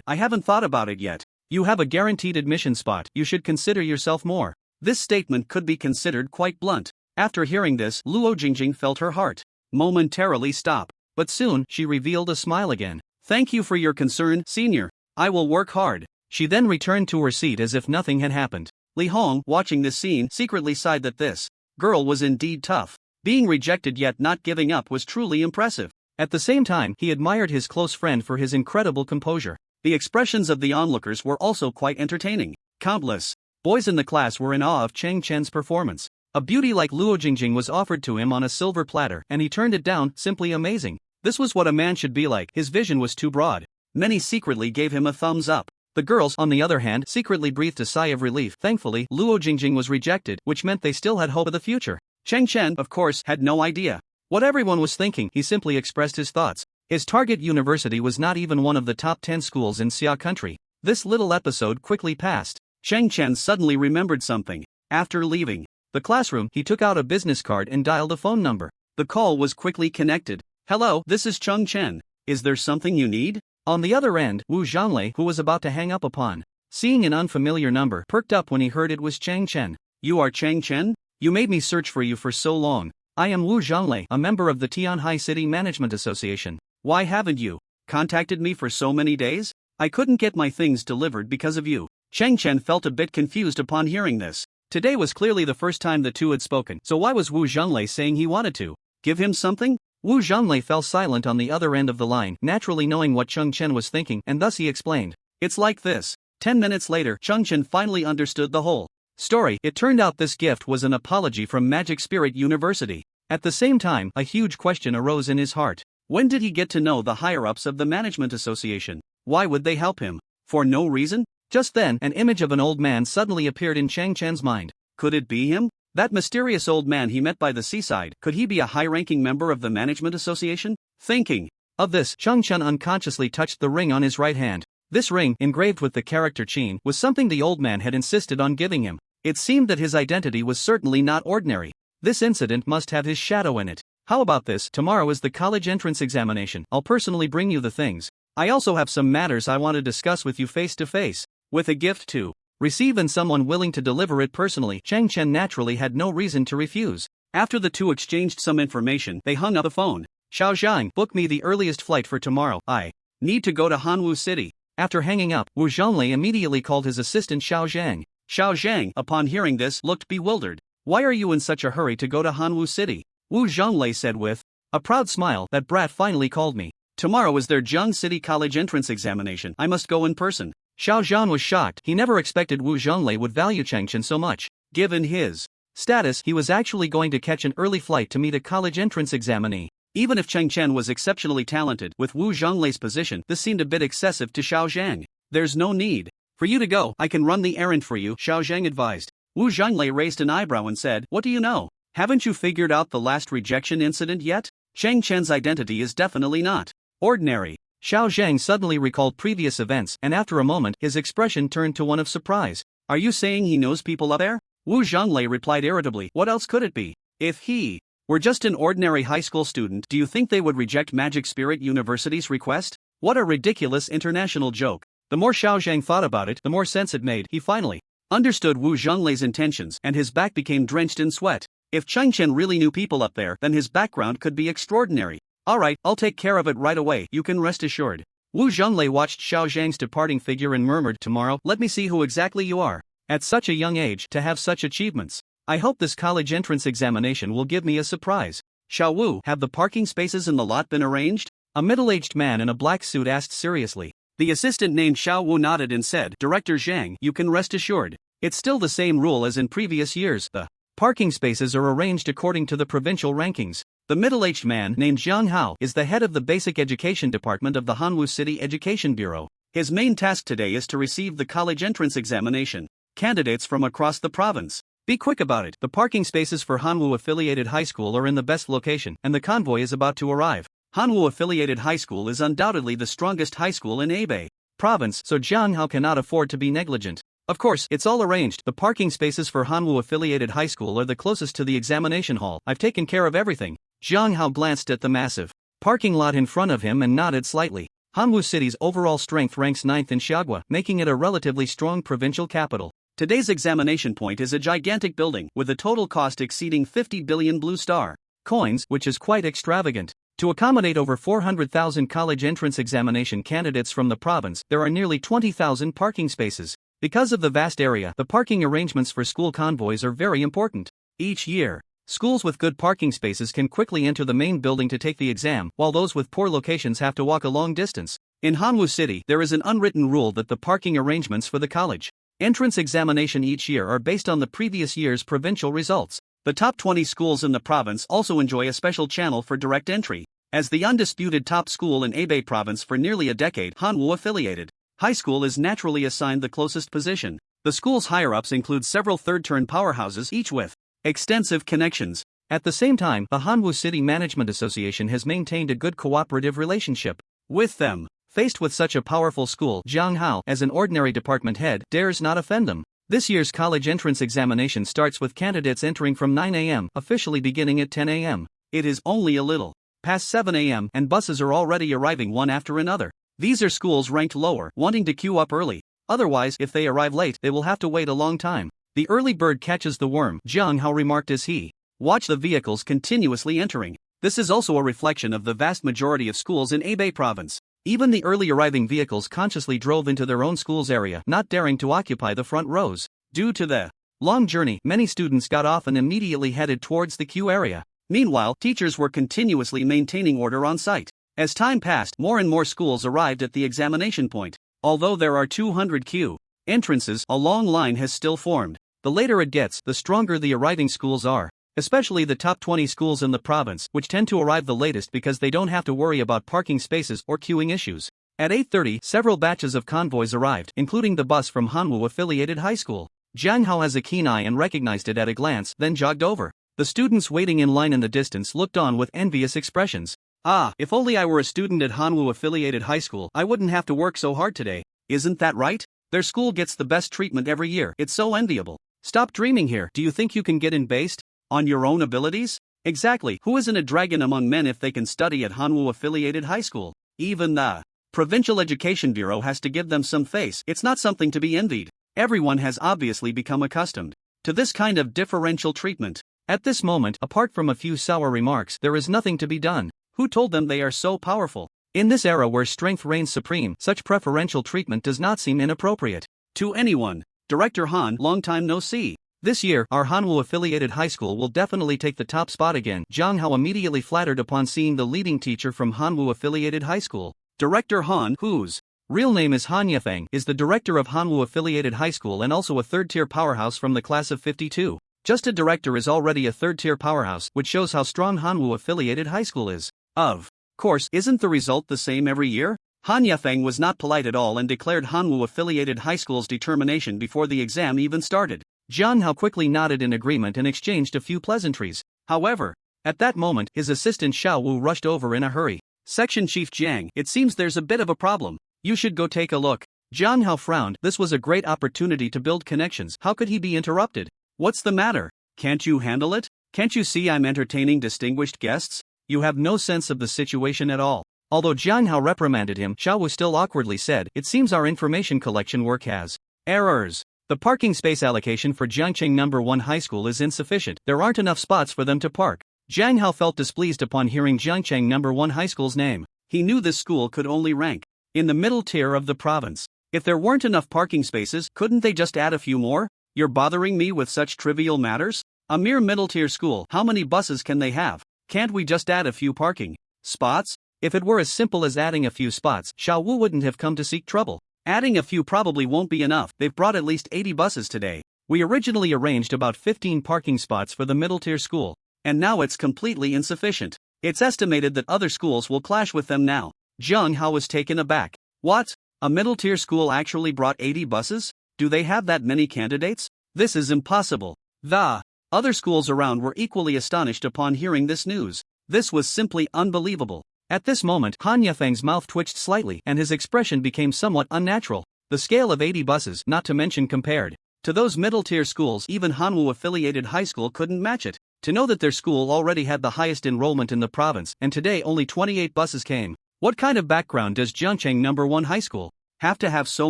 I haven't thought about it yet. You have a guaranteed admission spot, you should consider yourself more. This statement could be considered quite blunt. After hearing this, Luo Jingjing felt her heart momentarily stop. But soon, she revealed a smile again. Thank you for your concern, senior. I will work hard. She then returned to her seat as if nothing had happened. Li Hong, watching this scene, secretly sighed that this girl was indeed tough. Being rejected yet not giving up was truly impressive. At the same time, he admired his close friend for his incredible composure. The expressions of the onlookers were also quite entertaining. Countless boys in the class were in awe of Chen's performance. A beauty like Luo Jingjing was offered to him on a silver platter, and he turned it down, simply amazing. This was what a man should be like. His vision was too broad. Many secretly gave him a thumbs up. The girls, on the other hand, secretly breathed a sigh of relief. Thankfully, Luo Jingjing was rejected, which meant they still had hope of the future. Chen, of course, had no idea what everyone was thinking. He simply expressed his thoughts. His target university was not even one of the top 10 schools in Xia country. This little episode quickly passed. Chen suddenly remembered something. After leaving the classroom, he took out a business card and dialed a phone number. The call was quickly connected. Hello, this is Chen. Is there something you need? On the other end, Wu Zhanglei, who was about to hang up upon seeing an unfamiliar number, perked up when he heard it was Chen. You are Chen? You made me search for you for so long. I am Wu Zhanglei, a member of the Tianhai City Management Association. Why haven't you contacted me for so many days? I couldn't get my things delivered because of you. Chen felt a bit confused upon hearing this. Today was clearly the first time the two had spoken, so why was Wu Zhanglei saying he wanted to give him something? Wu Zhanglei fell silent on the other end of the line, naturally knowing what Chen was thinking, and thus he explained. It's like this. 10 minutes later, Chen finally understood the whole story. It turned out this gift was an apology from Magic Spirit University. At the same time, a huge question arose in his heart. When did he get to know the higher-ups of the management association? Why would they help him? For no reason? Just then, an image of an old man suddenly appeared in Chang Chen's mind. Could it be him? That mysterious old man he met by the seaside, could he be a high-ranking member of the management association? Thinking of this, Chang Chen unconsciously touched the ring on his right hand. This ring, engraved with the character Chen, was something the old man had insisted on giving him. It seemed that his identity was certainly not ordinary. This incident must have his shadow in it. How about this? Tomorrow is the college entrance examination. I'll personally bring you the things. I also have some matters I want to discuss with you face to face. With a gift to receive and someone willing to deliver it personally, Chang Chen naturally had no reason to refuse. After the two exchanged some information, they hung up the phone. Xiao Zhang, book me the earliest flight for tomorrow. I need to go to Hanwu City. After hanging up, Wu Zhonglei immediately called his assistant Xiao Zhang. Xiao Zhang, upon hearing this, looked bewildered. Why are you in such a hurry to go to Hanwu City? Wu Zhonglei said with a proud smile, that brat finally called me. Tomorrow is their Zheng City College entrance examination. I must go in person. Xiao Zhan was shocked. He never expected Wu Zhonglei would value Chang Chen so much. Given his status, he was actually going to catch an early flight to meet a college entrance examinee. Even if Chang Chen was exceptionally talented, with Wu Zhonglei's position, this seemed a bit excessive to Xiao Zhang. There's no need for you to go. I can run the errand for you, Xiao Zhang advised. Wu Zhonglei raised an eyebrow and said, what do you know? Haven't you figured out the last rejection incident yet? Chang Chen's identity is definitely not ordinary. Xiao Zhang suddenly recalled previous events, and after a moment, his expression turned to one of surprise. Are you saying he knows people up there? Wu Zhonglei replied irritably, what else could it be? If he were just an ordinary high school student, do you think they would reject Magic Spirit University's request? What a ridiculous international joke. The more Xiao Zhang thought about it, the more sense it made. He finally understood Wu Zhonglei's intentions, and his back became drenched in sweat. If Chang Chen really knew people up there, then his background could be extraordinary. Alright, I'll take care of it right away, you can rest assured. Wu Zhonglei watched Xiao Zhang's departing figure and murmured, tomorrow, let me see who exactly you are. At such a young age, to have such achievements. I hope this college entrance examination will give me a surprise. Xiao Wu, have the parking spaces in the lot been arranged? A middle-aged man in a black suit asked seriously. The assistant named Xiao Wu nodded and said, Director Zhang, you can rest assured. It's still the same rule as in previous years. The parking spaces are arranged according to the provincial rankings. The middle-aged man, named Zhang Hao, is the head of the Basic Education Department of the Hanwu City Education Bureau. His main task today is to receive the college entrance examination. Candidates from across the province. Be quick about it. The parking spaces for Hanwu-affiliated high school are in the best location, and the convoy is about to arrive. Hanwu-affiliated high school is undoubtedly the strongest high school in Hebei province, so Zhang Hao cannot afford to be negligent. Of course, it's all arranged. The parking spaces for Hanwu-affiliated high school are the closest to the examination hall. I've taken care of everything. Zhang Hao glanced at the massive parking lot in front of him and nodded slightly. Hanwu City's overall strength ranks 9th in Xiagua, making it a relatively strong provincial capital. Today's examination point is a gigantic building, with a total cost exceeding 50 billion blue star coins, which is quite extravagant. To accommodate over 400,000 college entrance examination candidates from the province, there are nearly 20,000 parking spaces. Because of the vast area, the parking arrangements for school convoys are very important. Each year, schools with good parking spaces can quickly enter the main building to take the exam, while those with poor locations have to walk a long distance. In Hanwu City, there is an unwritten rule that the parking arrangements for the college entrance examination each year are based on the previous year's provincial results. The top 20 schools in the province also enjoy a special channel for direct entry. As the undisputed top school in Hebei province for nearly a decade, Hanwu-affiliated high school is naturally assigned the closest position. The school's higher-ups include several third-turn powerhouses, each with extensive connections. At the same time, the Hanwu City Management Association has maintained a good cooperative relationship with them. Faced with such a powerful school, Zhang Hao, as an ordinary department head, dares not offend them. This year's college entrance examination starts with candidates entering from 9 a.m., officially beginning at 10 a.m. It is only a little past 7 a.m., and buses are already arriving one after another. These are schools ranked lower, wanting to queue up early. Otherwise, if they arrive late, they will have to wait a long time. The early bird catches the worm, Zhang Hao remarked as he watched the vehicles continuously entering. This is also a reflection of the vast majority of schools in Hebei province. Even the early arriving vehicles consciously drove into their own school's area, not daring to occupy the front rows. Due to the long journey, many students got off and immediately headed towards the queue area. Meanwhile, teachers were continuously maintaining order on site. As time passed, more and more schools arrived at the examination point. Although there are 200 queue entrances, a long line has still formed. The later it gets, the stronger the arriving schools are. especially the top 20 schools in the province, which tend to arrive the latest because they don't have to worry about parking spaces or queuing issues. At 8:30, several batches of convoys arrived, including the bus from Hanwoo-affiliated high school. Jiang Hao has a keen eye and recognized it at a glance, then jogged over. The students waiting in line in the distance looked on with envious expressions. Ah, if only I were a student at Hanwoo-affiliated high school, I wouldn't have to work so hard today. Isn't that right? Their school gets the best treatment every year. It's so enviable. Stop dreaming here. Do you think you can get in based on your own abilities? Exactly. Who isn't a dragon among men if they can study at Hanwoo-affiliated high school? Even the Provincial Education Bureau has to give them some face. It's not something to be envied. Everyone has obviously become accustomed to this kind of differential treatment. At this moment, apart from a few sour remarks, there is nothing to be done. Who told them they are so powerful? In this era where strength reigns supreme, such preferential treatment does not seem inappropriate to anyone. Director Han, long time no see. This year, our Hanwoo-affiliated high school will definitely take the top spot again. Jiang Hao immediately flattered upon seeing the leading teacher from Hanwoo-affiliated high school. Director Han, whose real name is Han Yafeng, is the director of Hanwoo-affiliated high school and also a third-tier powerhouse from the class of 52. Just a director is already a third-tier powerhouse, which shows how strong Hanwoo-affiliated high school is. Of course, isn't the result the same every year? Han Yafeng was not polite at all and declared Hanwoo-affiliated high school's determination before the exam even started. Jiang Hao quickly nodded in agreement and exchanged a few pleasantries. However, at that moment, his assistant Xiao Wu rushed over in a hurry. Section Chief Jiang, it seems there's a bit of a problem. You should go take a look. Jiang Hao frowned. This was a great opportunity to build connections. How could he be interrupted? What's the matter? Can't you handle it? Can't you see I'm entertaining distinguished guests? You have no sense of the situation at all. Although Jiang Hao reprimanded him, Xiao Wu still awkwardly said, it seems our information collection work has errors. The parking space allocation for Jiangcheng No. 1 High School is insufficient. There aren't enough spots for them to park. Jiang Hao felt displeased upon hearing Jiangcheng No. 1 High School's name. He knew this school could only rank in the middle tier of the province. If there weren't enough parking spaces, couldn't they just add a few more? You're bothering me with such trivial matters? A mere middle-tier school, how many buses can they have? Can't we just add a few parking spots? If it were as simple as adding a few spots, Xiao Wu wouldn't have come to seek trouble. Adding a few probably won't be enough. They've brought at least 80 buses today. We originally arranged about 15 parking spots for the middle-tier school, and now it's completely insufficient. It's estimated that other schools will clash with them now. Jiang Hao was taken aback. What? A middle-tier school actually brought 80 buses? Do they have that many candidates? This is impossible. The other schools around were equally astonished upon hearing this news. This was simply unbelievable. At this moment, Han Yafeng's mouth twitched slightly and his expression became somewhat unnatural. The scale of 80 buses, not to mention compared to those middle-tier schools, even Hanwoo-affiliated high school couldn't match it. To know that their school already had the highest enrollment in the province, and today only 28 buses came. What kind of background does Jiangcheng No. 1 High School have to have so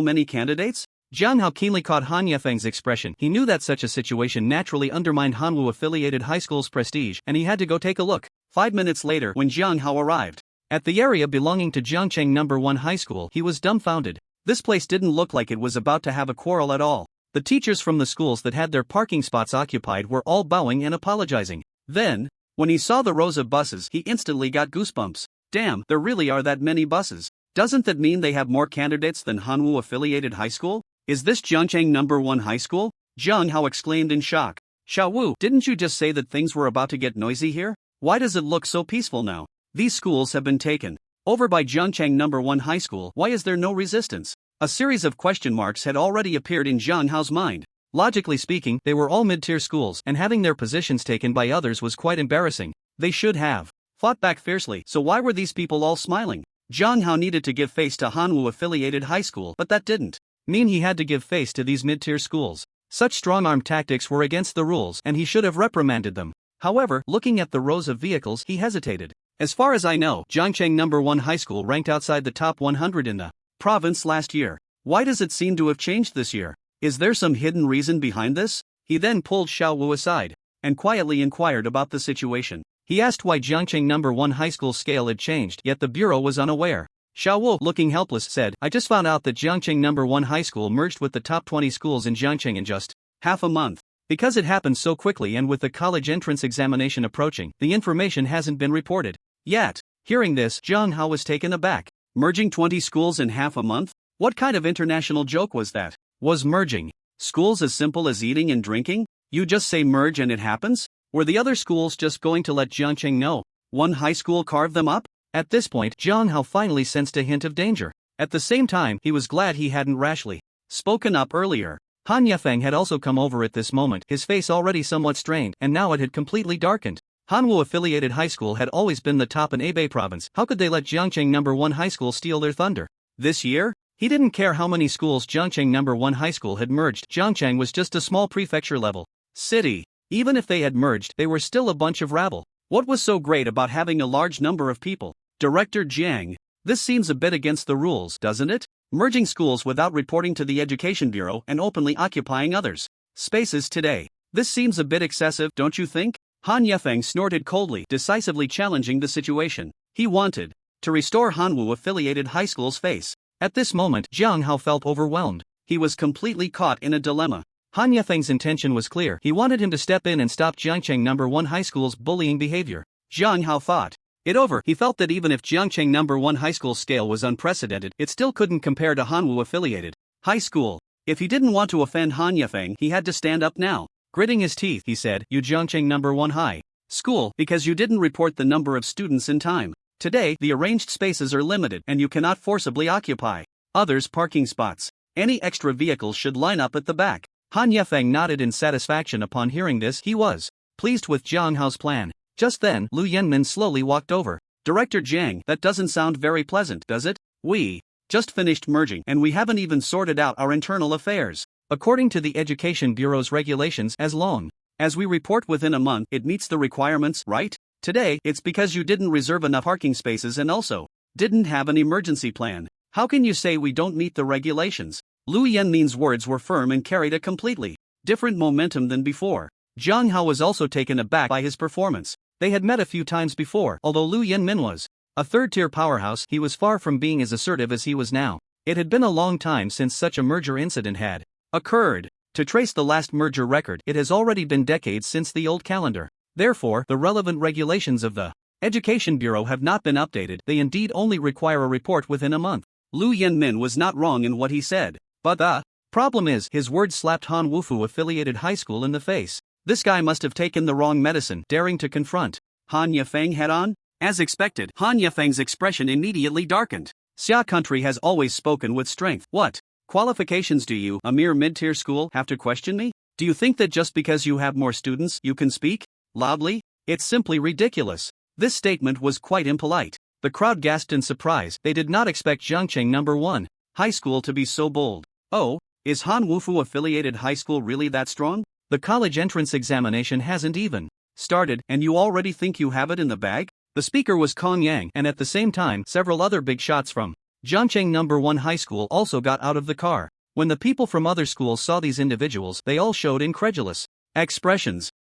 many candidates? Jiang Hao keenly caught Han Yafeng's expression. He knew that such a situation naturally undermined Hanwoo-affiliated high school's prestige, and he had to go take a look. 5 minutes later, when Jiang Hao arrived at the area belonging to Jiangcheng No. 1 High School, he was dumbfounded. This place didn't look like it was about to have a quarrel at all. The teachers from the schools that had their parking spots occupied were all bowing and apologizing. Then, when he saw the rows of buses, he instantly got goosebumps. Damn, there really are that many buses. Doesn't that mean they have more candidates than Hanwoo-affiliated high school? Is this Jiangcheng No. 1 High School? Jiang Hao exclaimed in shock. Xiao Wu, didn't you just say that things were about to get noisy here? Why does it look so peaceful now? These schools have been taken over by Jiangcheng No. 1 High School. Why is there no resistance? A series of question marks had already appeared in Jiang Hao's mind. Logically speaking, they were all mid-tier schools, and having their positions taken by others was quite embarrassing. They should have fought back fiercely, so why were these people all smiling? Jiang Hao needed to give face to Hanwoo-affiliated high school, but that didn't mean he had to give face to these mid-tier schools. Such strong-arm tactics were against the rules, and he should have reprimanded them. However, looking at the rows of vehicles, he hesitated. As far as I know, Jiangcheng No. 1 High School ranked outside the top 100 in the province last year. Why does it seem to have changed this year? Is there some hidden reason behind this? He then pulled Xiao Wu aside and quietly inquired about the situation. He asked why Jiangcheng No. 1 High School scale had changed, yet the bureau was unaware. Xiao Wu, looking helpless, said, I just found out that Jiangcheng No. 1 High School merged with the top 20 schools in Jiangcheng in just half a month. Because it happened so quickly and with the college entrance examination approaching, the information hasn't been reported yet. Hearing this, Jiang Hao was taken aback. Merging 20 schools in half a month? What kind of international joke was that? Was merging schools as simple as eating and drinking? You just say merge and it happens? Were the other schools just going to let Jiangcheng know one high school carved them up? At this point, Jiang Hao finally sensed a hint of danger. At the same time, he was glad he hadn't rashly spoken up earlier. Han Yefeng had also come over at this moment, his face already somewhat strained, and now it had completely darkened. Hanwu-affiliated high school had always been the top in Hebei province. How could they let Jiangcheng No. 1 high school steal their thunder? This year? He didn't care how many schools Jiangcheng No. 1 high school had merged. Jiangcheng was just a small prefecture-level city. Even if they had merged, they were still a bunch of rabble. What was so great about having a large number of people? Director Jiang. This seems a bit against the rules, doesn't it? Merging schools without reporting to the Education Bureau and openly occupying others' spaces today. This seems a bit excessive, don't you think? Han Yefeng snorted coldly, decisively challenging the situation. He wanted to restore Hanwu-affiliated high school's face. At this moment, Jiang Hao felt overwhelmed. He was completely caught in a dilemma. Han Yefeng's intention was clear. He wanted him to step in and stop Jiangcheng No. 1 high school's bullying behavior. Jiang Hao thought it over. He felt that even if Jiangcheng No. 1 high school's scale was unprecedented, it still couldn't compare to Hanwu-affiliated high school. If he didn't want to offend Han Yefeng, he had to stand up now. Gritting his teeth, he said, "You Jiangcheng No. 1 high school, because you didn't report the number of students in time. Today, the arranged spaces are limited and you cannot forcibly occupy others' parking spots. Any extra vehicles should line up at the back." Han Yefeng nodded in satisfaction upon hearing this. He was pleased with Jiang Hao's plan. Just then, Lu Yanmin slowly walked over. "Director Jiang, that doesn't sound very pleasant, does it? We just finished merging and we haven't even sorted out our internal affairs. According to the Education Bureau's regulations, as long as we report within a month, it meets the requirements, right? Today, it's because you didn't reserve enough parking spaces and also didn't have an emergency plan. How can you say we don't meet the regulations?" Lu Yanmin's words were firm and carried a completely different momentum than before. Jiang Hao was also taken aback by his performance. They had met a few times before. Although Lu Yanmin was a third-tier powerhouse, he was far from being as assertive as he was now. It had been a long time since such a merger incident had occurred. To trace the last merger record, it has already been decades since the old calendar. Therefore, the relevant regulations of the Education Bureau have not been updated. They indeed only require a report within a month. Lu Yanmin was not wrong in what he said. But the problem is, his words slapped Han Wufu-affiliated high school in the face. This guy must have taken the wrong medicine, daring to confront Han Yefeng head-on. As expected, Han Yefeng's expression immediately darkened. Xia country has always spoken with strength. What qualifications do you, a mere mid-tier school, have to question me? Do you think that just because you have more students, you can speak loudly? It's simply ridiculous. This statement was quite impolite. The crowd gasped in surprise. They did not expect Jiangcheng No. 1 high school to be so bold. Oh, is Han Wufu-affiliated high school really that strong? The college entrance examination hasn't even started, and you already think you have it in the bag? The speaker was Kong Yang, and at the same time, several other big shots from Jiangcheng No. 1 high school also got out of the car. When the people from other schools saw these individuals, they all showed incredulous expressions.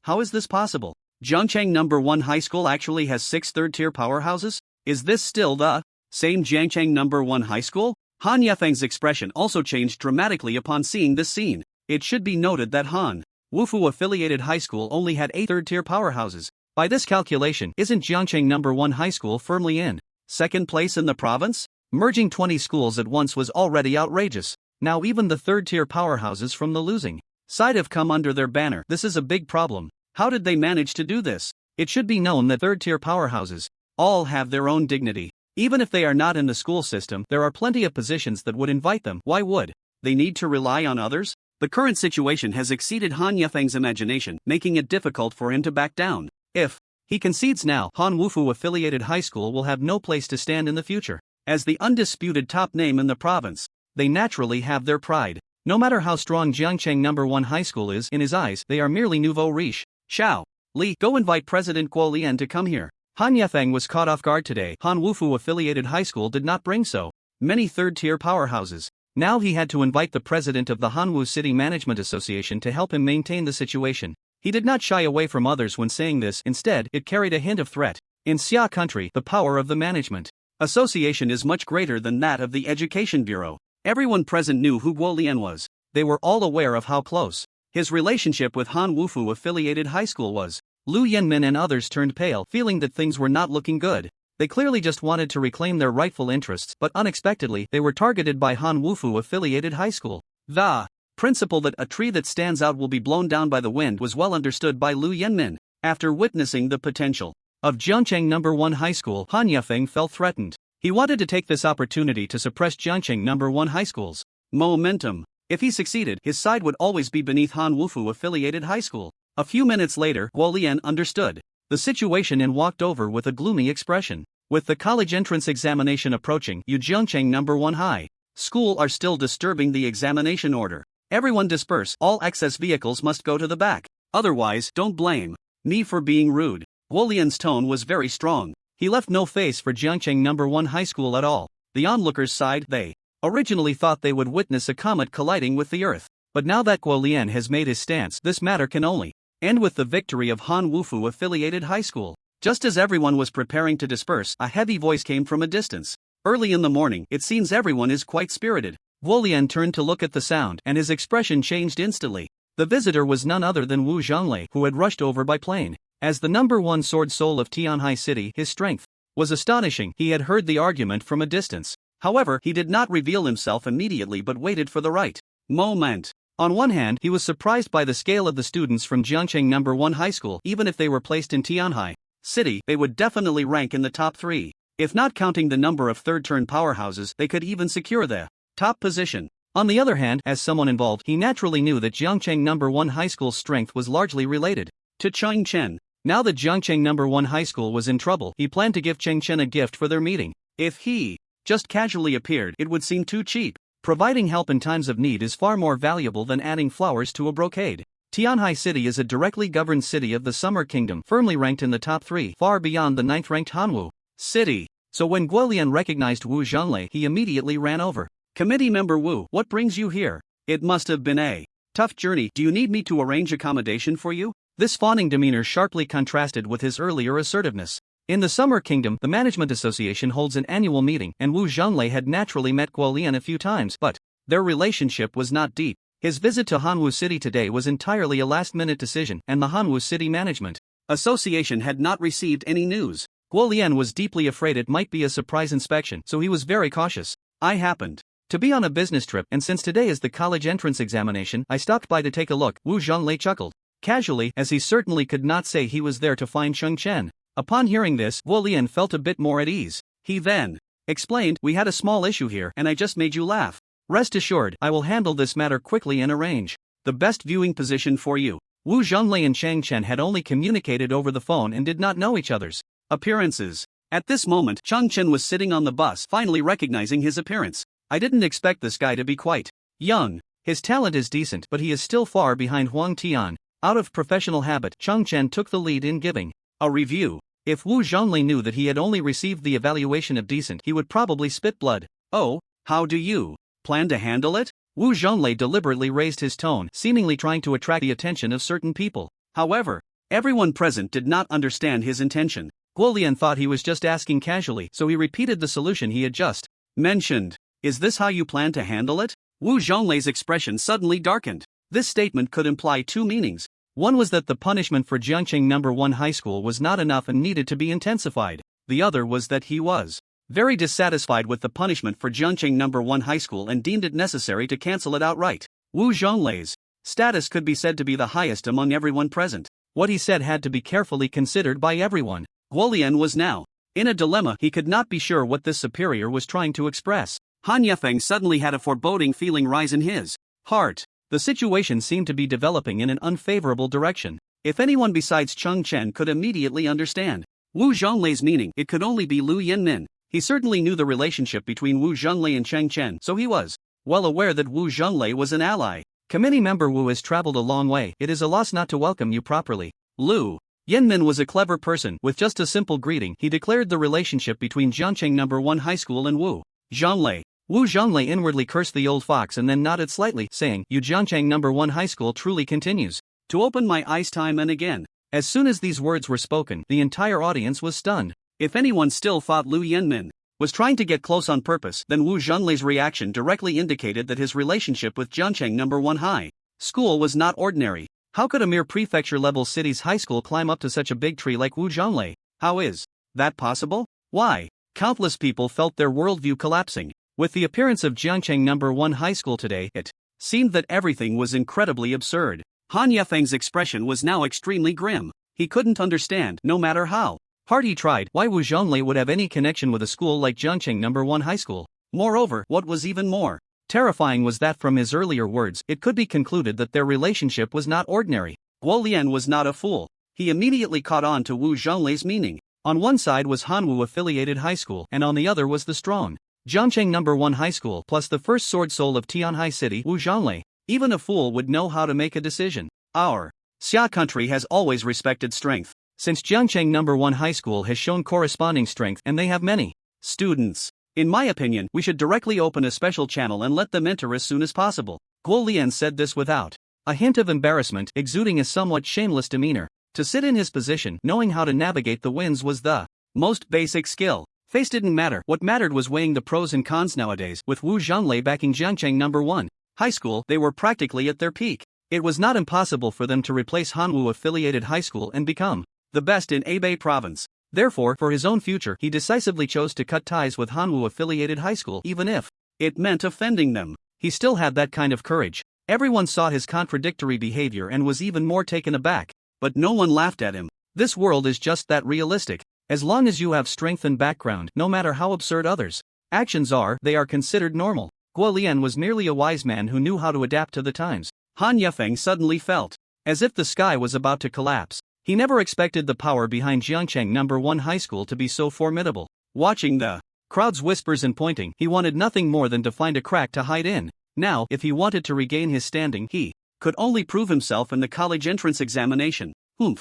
How is this possible? Jiangcheng No. 1 high school actually has 6 third-tier powerhouses? Is this still the same Jiangcheng No. 1 high school? Han Yefeng's expression also changed dramatically upon seeing this scene. It should be noted that Han Wufu-affiliated high school only had 8 third-tier powerhouses. By this calculation, isn't Jiangcheng No. 1 high school firmly in second place in the province? Merging 20 schools at once was already outrageous. Now even the third-tier powerhouses from the losing side have come under their banner. This is a big problem. How did they manage to do this? It should be known that third-tier powerhouses all have their own dignity. Even if they are not in the school system, there are plenty of positions that would invite them. Why would they need to rely on others? The current situation has exceeded Han Yefeng's imagination, making it difficult for him to back down. If he concedes now, Han Wufu-affiliated high school will have no place to stand in the future. As the undisputed top name in the province, they naturally have their pride. No matter how strong Jiangcheng No. 1 high school is, in his eyes, they are merely nouveau riche. Xiao Li, go invite President Guo Lian to come here. Han Yefeng was caught off guard today. Han Wufu-affiliated high school did not bring so many third-tier powerhouses. Now he had to invite the president of the Hanwu City Management Association to help him maintain the situation. He did not shy away from others when saying this. Instead, it carried a hint of threat. In Xia country, the power of the management association is much greater than that of the Education Bureau. Everyone present knew who Guo Lian was. They were all aware of how close his relationship with Han Wufu-affiliated high school was. Lu Yanmin and others turned pale, feeling that things were not looking good. They clearly just wanted to reclaim their rightful interests, but unexpectedly, they were targeted by Han Wufu-affiliated high school. The principle that a tree that stands out will be blown down by the wind was well understood by Lu Yenmin. After witnessing the potential of Jiangcheng No. 1 High School, Han Yufeng felt threatened. He wanted to take this opportunity to suppress Jiangcheng No. 1 High School's momentum. If he succeeded, his side would always be beneath Han Wufu affiliated high school. A few minutes later, Guo Lian understood the situation and walked over with a gloomy expression. With the college entrance examination approaching, Jiangcheng No. 1 High School are still disturbing the examination order. Everyone disperse, all excess vehicles must go to the back. Otherwise, don't blame me for being rude. Guo Lian's tone was very strong. He left no face for Jiangcheng No. 1 High School at all. The onlookers sighed. They originally thought they would witness a comet colliding with the earth. But now that Guo Lian has made his stance, this matter can only end with the victory of Han Wufu affiliated high school. Just as everyone was preparing to disperse, a heavy voice came from a distance. Early in the morning, it seems everyone is quite spirited. Guo Lian turned to look at the sound, and his expression changed instantly. The visitor was none other than Wu Zhonglei, who had rushed over by plane. As the No. 1 sword soul of Tianhai City, his strength was astonishing. He had heard the argument from a distance. However, he did not reveal himself immediately but waited for the right moment. On one hand, he was surprised by the scale of the students from Jiangcheng No. 1 High School. Even if they were placed in Tianhai City, they would definitely rank in the top 3. If not counting the number of third-turn powerhouses, they could even secure the top position. On the other hand, as someone involved, he naturally knew that Jiangcheng No. 1 High School's strength was largely related to Chen. Now that Jiangcheng No. 1 High School was in trouble, he planned to give Chen a gift for their meeting. If he just casually appeared, it would seem too cheap. Providing help in times of need is far more valuable than adding flowers to a brocade. Tianhai City is a directly governed city of the Summer Kingdom, firmly ranked in the top 3, far beyond the 9th-ranked Hanwu City. So when Guo Lian recognized Wu Zhonglei, he immediately ran over. Committee member Wu, what brings you here? It must have been a tough journey. Do you need me to arrange accommodation for you? This fawning demeanor sharply contrasted with his earlier assertiveness. In the Summer Kingdom, the Management Association holds an annual meeting, and Wu Zhonglei had naturally met Guo Lian a few times, but their relationship was not deep. His visit to Hanwu City today was entirely a last-minute decision, and the Hanwu City Management Association had not received any news. Guo Lian was deeply afraid it might be a surprise inspection, so he was very cautious. I happened to be on a business trip, and since today is the college entrance examination, I stopped by to take a look. Wu Zhonglei chuckled casually, as he certainly could not say he was there to find Chen. Upon hearing this, Guo Lian felt a bit more at ease. He then explained, we had a small issue here, and I just made you laugh. Rest assured, I will handle this matter quickly and arrange the best viewing position for you. Wu Zhonglei and Chen had only communicated over the phone and did not know each other's appearances. At this moment, Chen was sitting on the bus, finally recognizing his appearance. I didn't expect this guy to be quite young. His talent is decent, but he is still far behind Huang Tian. Out of professional habit, Chen took the lead in giving a review. If Wu Zhonglei knew that he had only received the evaluation of decent, he would probably spit blood. Oh, how do you plan to handle it? Wu Zhonglei deliberately raised his tone, seemingly trying to attract the attention of certain people. However, everyone present did not understand his intention. Guo Lian thought he was just asking casually, so he repeated the solution he had just mentioned. Is this how you plan to handle it? Wu Zhonglei's expression suddenly darkened. This statement could imply two meanings. One was that the punishment for Jiangcheng No. 1 High School was not enough and needed to be intensified. The other was that he was very dissatisfied with the punishment for Jiangcheng No. 1 High School and deemed it necessary to cancel it outright. Wu Zhonglei's status could be said to be the highest among everyone present. What he said had to be carefully considered by everyone. Guo Lian was now in a dilemma. He could not be sure what this superior was trying to express. Han Yufeng suddenly had a foreboding feeling rise in his heart. The situation seemed to be developing in an unfavorable direction. If anyone besides Chen could immediately understand Wu Zhonglei's meaning, it could only be Lu Yenmin. He certainly knew the relationship between Wu Zhonglei and Chen, so he was well aware that Wu Zhonglei was an ally. Committee member Wu has traveled a long way. It is a loss not to welcome you properly. Lu Yenmin was a clever person. With just a simple greeting, he declared the relationship between Jiangcheng No. 1 High School and Wu Zhonglei. Wu Zhonglei inwardly cursed the old fox and then nodded slightly, saying, Jiangcheng No. 1 High School truly continues to open my eyes time and again. As soon as these words were spoken, the entire audience was stunned. If anyone still thought Lu Yenmin was trying to get close on purpose, then Wu Zhonglei's reaction directly indicated that his relationship with Jiangcheng No. 1 High School was not ordinary. How could a mere prefecture-level city's high school climb up to such a big tree like Wu Zhonglei? How is that possible? Why? Countless people felt their worldview collapsing. With the appearance of Jiangcheng No. 1 High School today, it Seemed that everything was incredibly absurd. Han Yefeng's expression was now extremely grim. He couldn't understand, no matter how hard he tried, why Wu Zhonglei would have any connection with a school like Jiangcheng No. 1 High School. Moreover, what was even more terrifying was that from his earlier words, it could be concluded that their relationship was not ordinary. Guo Lian was not a fool. He immediately caught on to Wu Zhonglei's meaning. On one side was Hanwu affiliated high school, and on the other was the strong Jiangcheng No. 1 High School, plus the first sword soul of Tianhai City, Wu Zhonglei. Even a fool would know how to make a decision. Our Xia country has always respected strength. Since Jiangcheng No. 1 High School has shown corresponding strength and they have many students. In my opinion, we should directly open a special channel and let them enter as soon as possible. Guo Lian said this without a hint of embarrassment, exuding a somewhat shameless demeanor. To sit in his position, knowing how to navigate the winds was the most basic skill. Face didn't matter. What mattered was weighing the pros and cons nowadays. With Wu Zhonglei backing Jiangcheng No. 1 High School, they were practically at their peak. It was not impossible for them to replace Hanwu affiliated high school and become the best in Hebei province. Therefore, for his own future, he decisively chose to cut ties with Hanwu affiliated high school, even if it meant offending them. He still had that kind of courage. Everyone saw his contradictory behavior and was even more taken aback. But no one laughed at him. This world is just that realistic. As long as you have strength and background, no matter how absurd others' actions are, they are considered normal. Guo Lian was merely a wise man who knew how to adapt to the times. Han Yefeng suddenly felt as if the sky was about to collapse. He never expected the power behind Jiangcheng No. 1 High School to be so formidable. Watching the crowd's whispers and pointing, he wanted nothing more than to find a crack to hide in. Now, if he wanted to regain his standing, he could only prove himself in the college entrance examination.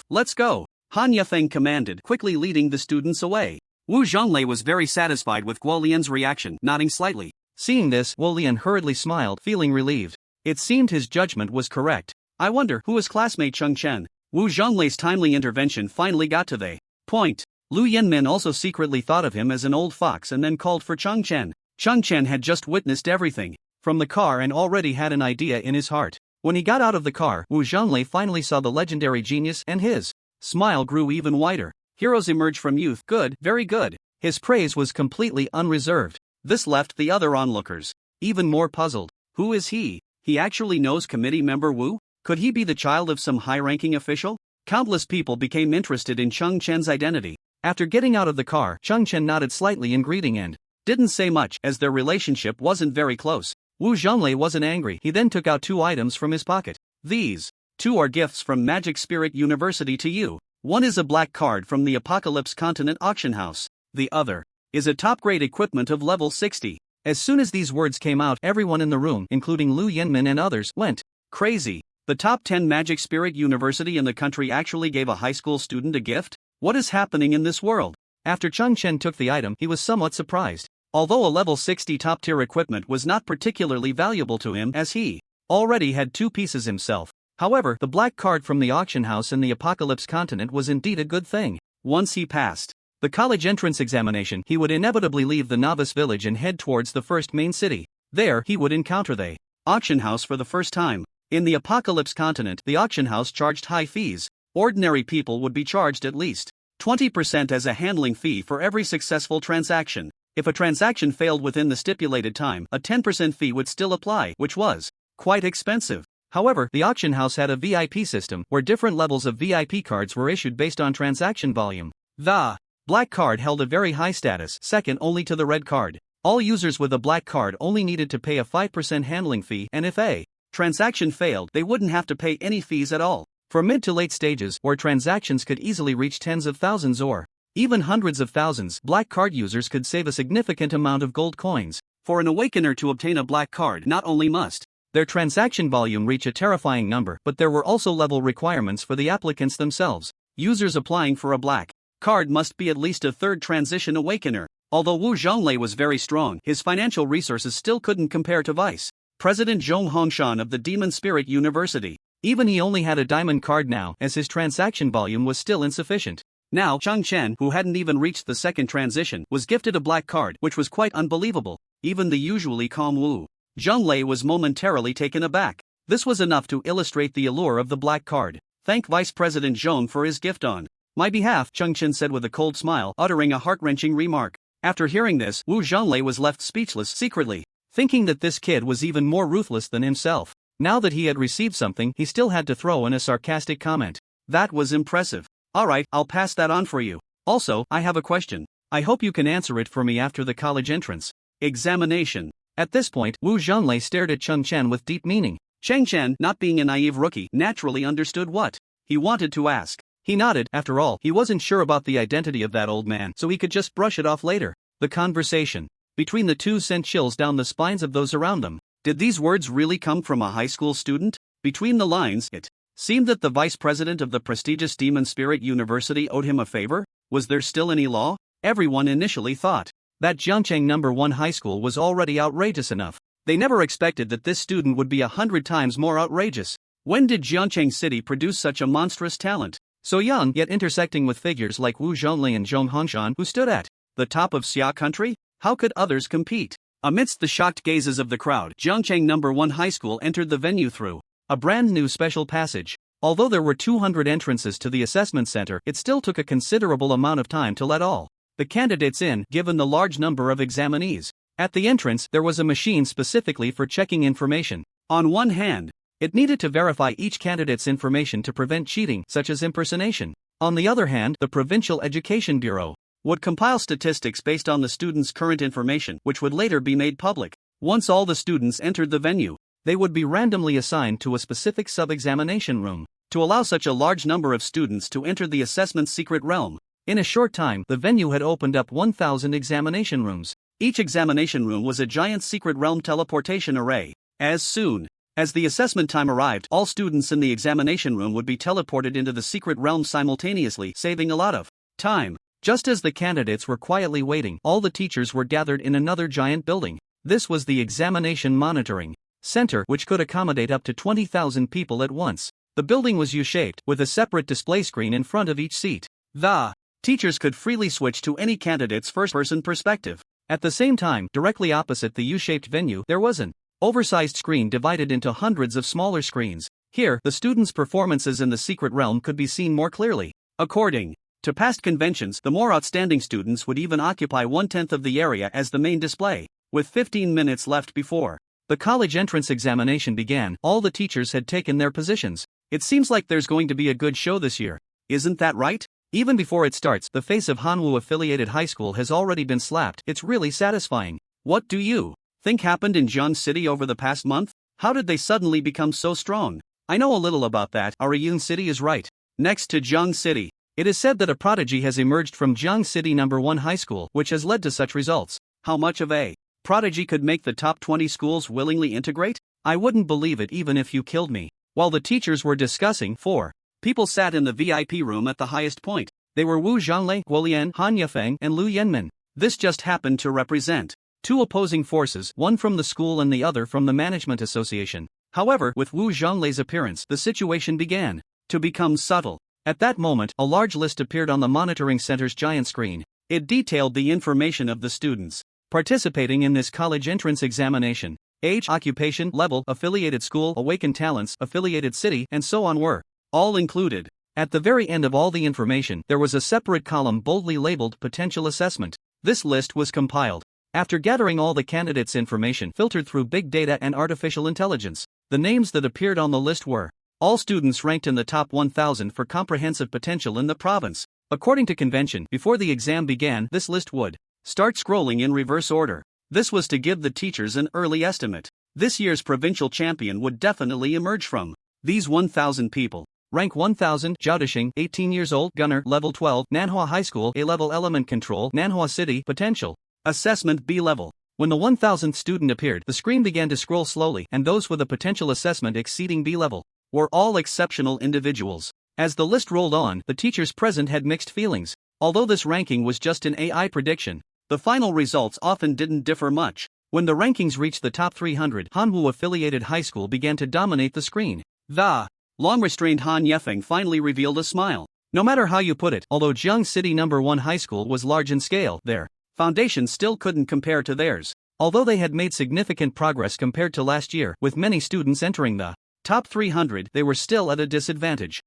Let's go, Han Yefeng commanded, quickly leading the students away. Wu Zhonglei was very satisfied with Guo Lian's reaction, nodding slightly. Seeing this, Guo Lian hurriedly smiled, feeling relieved. It seemed his judgment was correct. I wonder who his classmate Chen. Wu Zhonglei's timely intervention finally got to the point. Lu Yanmin also secretly thought of him as an old fox and then called for Chen. Chen had just witnessed everything from the car and already had an idea in his heart. When he got out of the car, Wu Zhonglei finally saw the legendary genius and his smile grew even wider. Heroes emerge from youth. Good, very good. His praise was completely unreserved. This left the other onlookers even more puzzled. Who is he? He actually knows committee member Wu? Could he be the child of some high-ranking official? Countless people became interested in Chen's identity. After getting out of the car, Chen nodded slightly in greeting and didn't say much, as their relationship wasn't very close. Wu Zhonglei wasn't angry. He then took out 2 items from his pocket. These 2 are gifts from Magic Spirit University to you. One is a black card from the Apocalypse Continent auction house. The other is a top-grade equipment of level 60. As soon as these words came out, everyone in the room, including Lu Yanmin and others, went crazy. The top 10 Magic Spirit University in the country actually gave a high school student a gift? What is happening in this world? After Chen took the item, he was somewhat surprised. Although a level 60 top-tier equipment was not particularly valuable to him, as he already had 2 pieces himself. However, the black card from the auction house in the Apocalypse Continent was indeed a good thing. Once he passed the college entrance examination, he would inevitably leave the novice village and head towards the first main city. There, he would encounter the auction house for the first time. In the Apocalypse Continent, the auction house charged high fees. Ordinary people would be charged at least 20% as a handling fee for every successful transaction. If a transaction failed within the stipulated time, a 10% fee would still apply, which was quite expensive. However, the auction house had a VIP system, where different levels of VIP cards were issued based on transaction volume. The black card held a very high status, second only to the red card. All users with a black card only needed to pay a 5% handling fee, and if a transaction failed, they wouldn't have to pay any fees at all. For mid to late stages, where transactions could easily reach tens of thousands or even hundreds of thousands, black card users could save a significant amount of gold coins. For an awakener to obtain a black card, not only must their transaction volume reach a terrifying number, but there were also level requirements for the applicants themselves. Users applying for a black card must be at least a 3rd transition awakener. Although Wu Zhonglei was very strong, his financial resources still couldn't compare to Vice President Zhong Hongshan of the Demon Spirit University. Even he only had a diamond card now, as his transaction volume was still insufficient. Now, Chen, who hadn't even reached the 2nd transition, was gifted a black card, which was quite unbelievable. Even the usually calm Wu Zhonglei was momentarily taken aback. This was enough to illustrate the allure of the black card. Thank Vice President Zhong for his gift on my behalf, Chen said with a cold smile, uttering a heart-wrenching remark. After hearing this, Wu Zhonglei was left speechless. Secretly thinking that this kid was even more ruthless than himself. Now that he had received something, he still had to throw in a sarcastic comment. That was impressive. Alright, I'll pass that on for you. Also, I have a question. I hope you can answer it for me after the college entrance examination. At this point, Wu Zhonglei stared at Chen with deep meaning. Chen, not being a naive rookie, naturally understood what he wanted to ask. He nodded. After all, he wasn't sure about the identity of that old man, so he could just brush it off later. The conversation between the two sent chills down the spines of those around them. Did these words really come from a high school student? Between the lines, it seemed that the vice president of the prestigious Demon Spirit University owed him a favor. Was there still any law? Everyone initially thought that Jiangcheng No. 1 high school was already outrageous enough. They never expected that this student would be 100 times more outrageous. When did Jiangcheng City produce such a monstrous talent? So young, yet intersecting with figures like Wu Zhonglei and Zhong Hongshan, who stood at the top of Xia country? How could others compete? Amidst the shocked gazes of the crowd, Jiangcheng No. 1 high school entered the venue through a brand new special passage. Although there were 200 entrances to the assessment center, it still took a considerable amount of time to let all the candidates in, given the large number of examinees. At the entrance, there was a machine specifically for checking information. On one hand, it needed to verify each candidate's information to prevent cheating, such as impersonation. On the other hand, the Provincial Education Bureau would compile statistics based on the students' current information, which would later be made public. Once all the students entered the venue, they would be randomly assigned to a specific sub-examination room. To allow such a large number of students to enter the assessment's secret realm, in a short time, the venue had opened up 1,000 examination rooms. Each examination room was a giant secret realm teleportation array. As soon as the assessment time arrived, all students in the examination room would be teleported into the secret realm simultaneously, saving a lot of time. Just as the candidates were quietly waiting, all the teachers were gathered in another giant building. This was the Examination Monitoring Center, which could accommodate up to 20,000 people at once. The building was U-shaped, with a separate display screen in front of each seat. The teachers could freely switch to any candidate's first-person perspective. At the same time, directly opposite the U-shaped venue, there was an oversized screen divided into hundreds of smaller screens. Here, the students' performances in the secret realm could be seen more clearly. According to past conventions, the more outstanding students would even occupy 1/10 of the area as the main display. With 15 minutes left before the college entrance examination began, all the teachers had taken their positions. It seems like there's going to be a good show this year. Isn't that right? Even before it starts, the face of Hanwoo-affiliated high school has already been slapped. It's really satisfying. What do you think happened in Jiang City over the past month? How did they suddenly become so strong? I know a little about that. Aryun City is right next to Jiang City. It is said that a prodigy has emerged from Jiang City No. 1 high school, which has led to such results. How much of a prodigy could make the top 20 schools willingly integrate? I wouldn't believe it even if you killed me. While the teachers were discussing, 4 people sat in the VIP room at the highest point. They were Wu Zhonglei, Guolian, Han Yefeng, and Lu Yanmen. This just happened to represent 2 opposing forces, one from the school and the other from the management association. However, with Wu Zhonglei's appearance, the situation began to become subtle. At that moment, a large list appeared on the monitoring center's giant screen. It detailed the information of the students participating in this college entrance examination. Age, occupation, level, affiliated school, awakened talents, affiliated city, and so on were all included. At the very end of all the information, there was a separate column boldly labeled Potential Assessment. This list was compiled after gathering all the candidates' information filtered through big data and artificial intelligence. The names that appeared on the list were all students ranked in the top 1,000 for comprehensive potential in the province. According to convention, before the exam began, this list would start scrolling in reverse order. This was to give the teachers an early estimate. This year's provincial champion would definitely emerge from these 1,000 people. Rank 1000, Zhaodashing, 18 years old, Gunner, level 12, Manhwa High School, A-level element control, Manhwa City, potential assessment B-level. When the 1000th student appeared, the screen began to scroll slowly, and those with a potential assessment exceeding B-level were all exceptional individuals. As the list rolled on, the teachers present had mixed feelings. Although this ranking was just an AI prediction, the final results often didn't differ much. When the rankings reached the top 300, Hanwoo-affiliated high school began to dominate the screen. The long-restrained Han Yefeng finally revealed a smile. No matter how you put it, although Jiang City No. 1 high school was large in scale, their foundation still couldn't compare to theirs. Although they had made significant progress compared to last year, with many students entering the top 300, they were still at a disadvantage.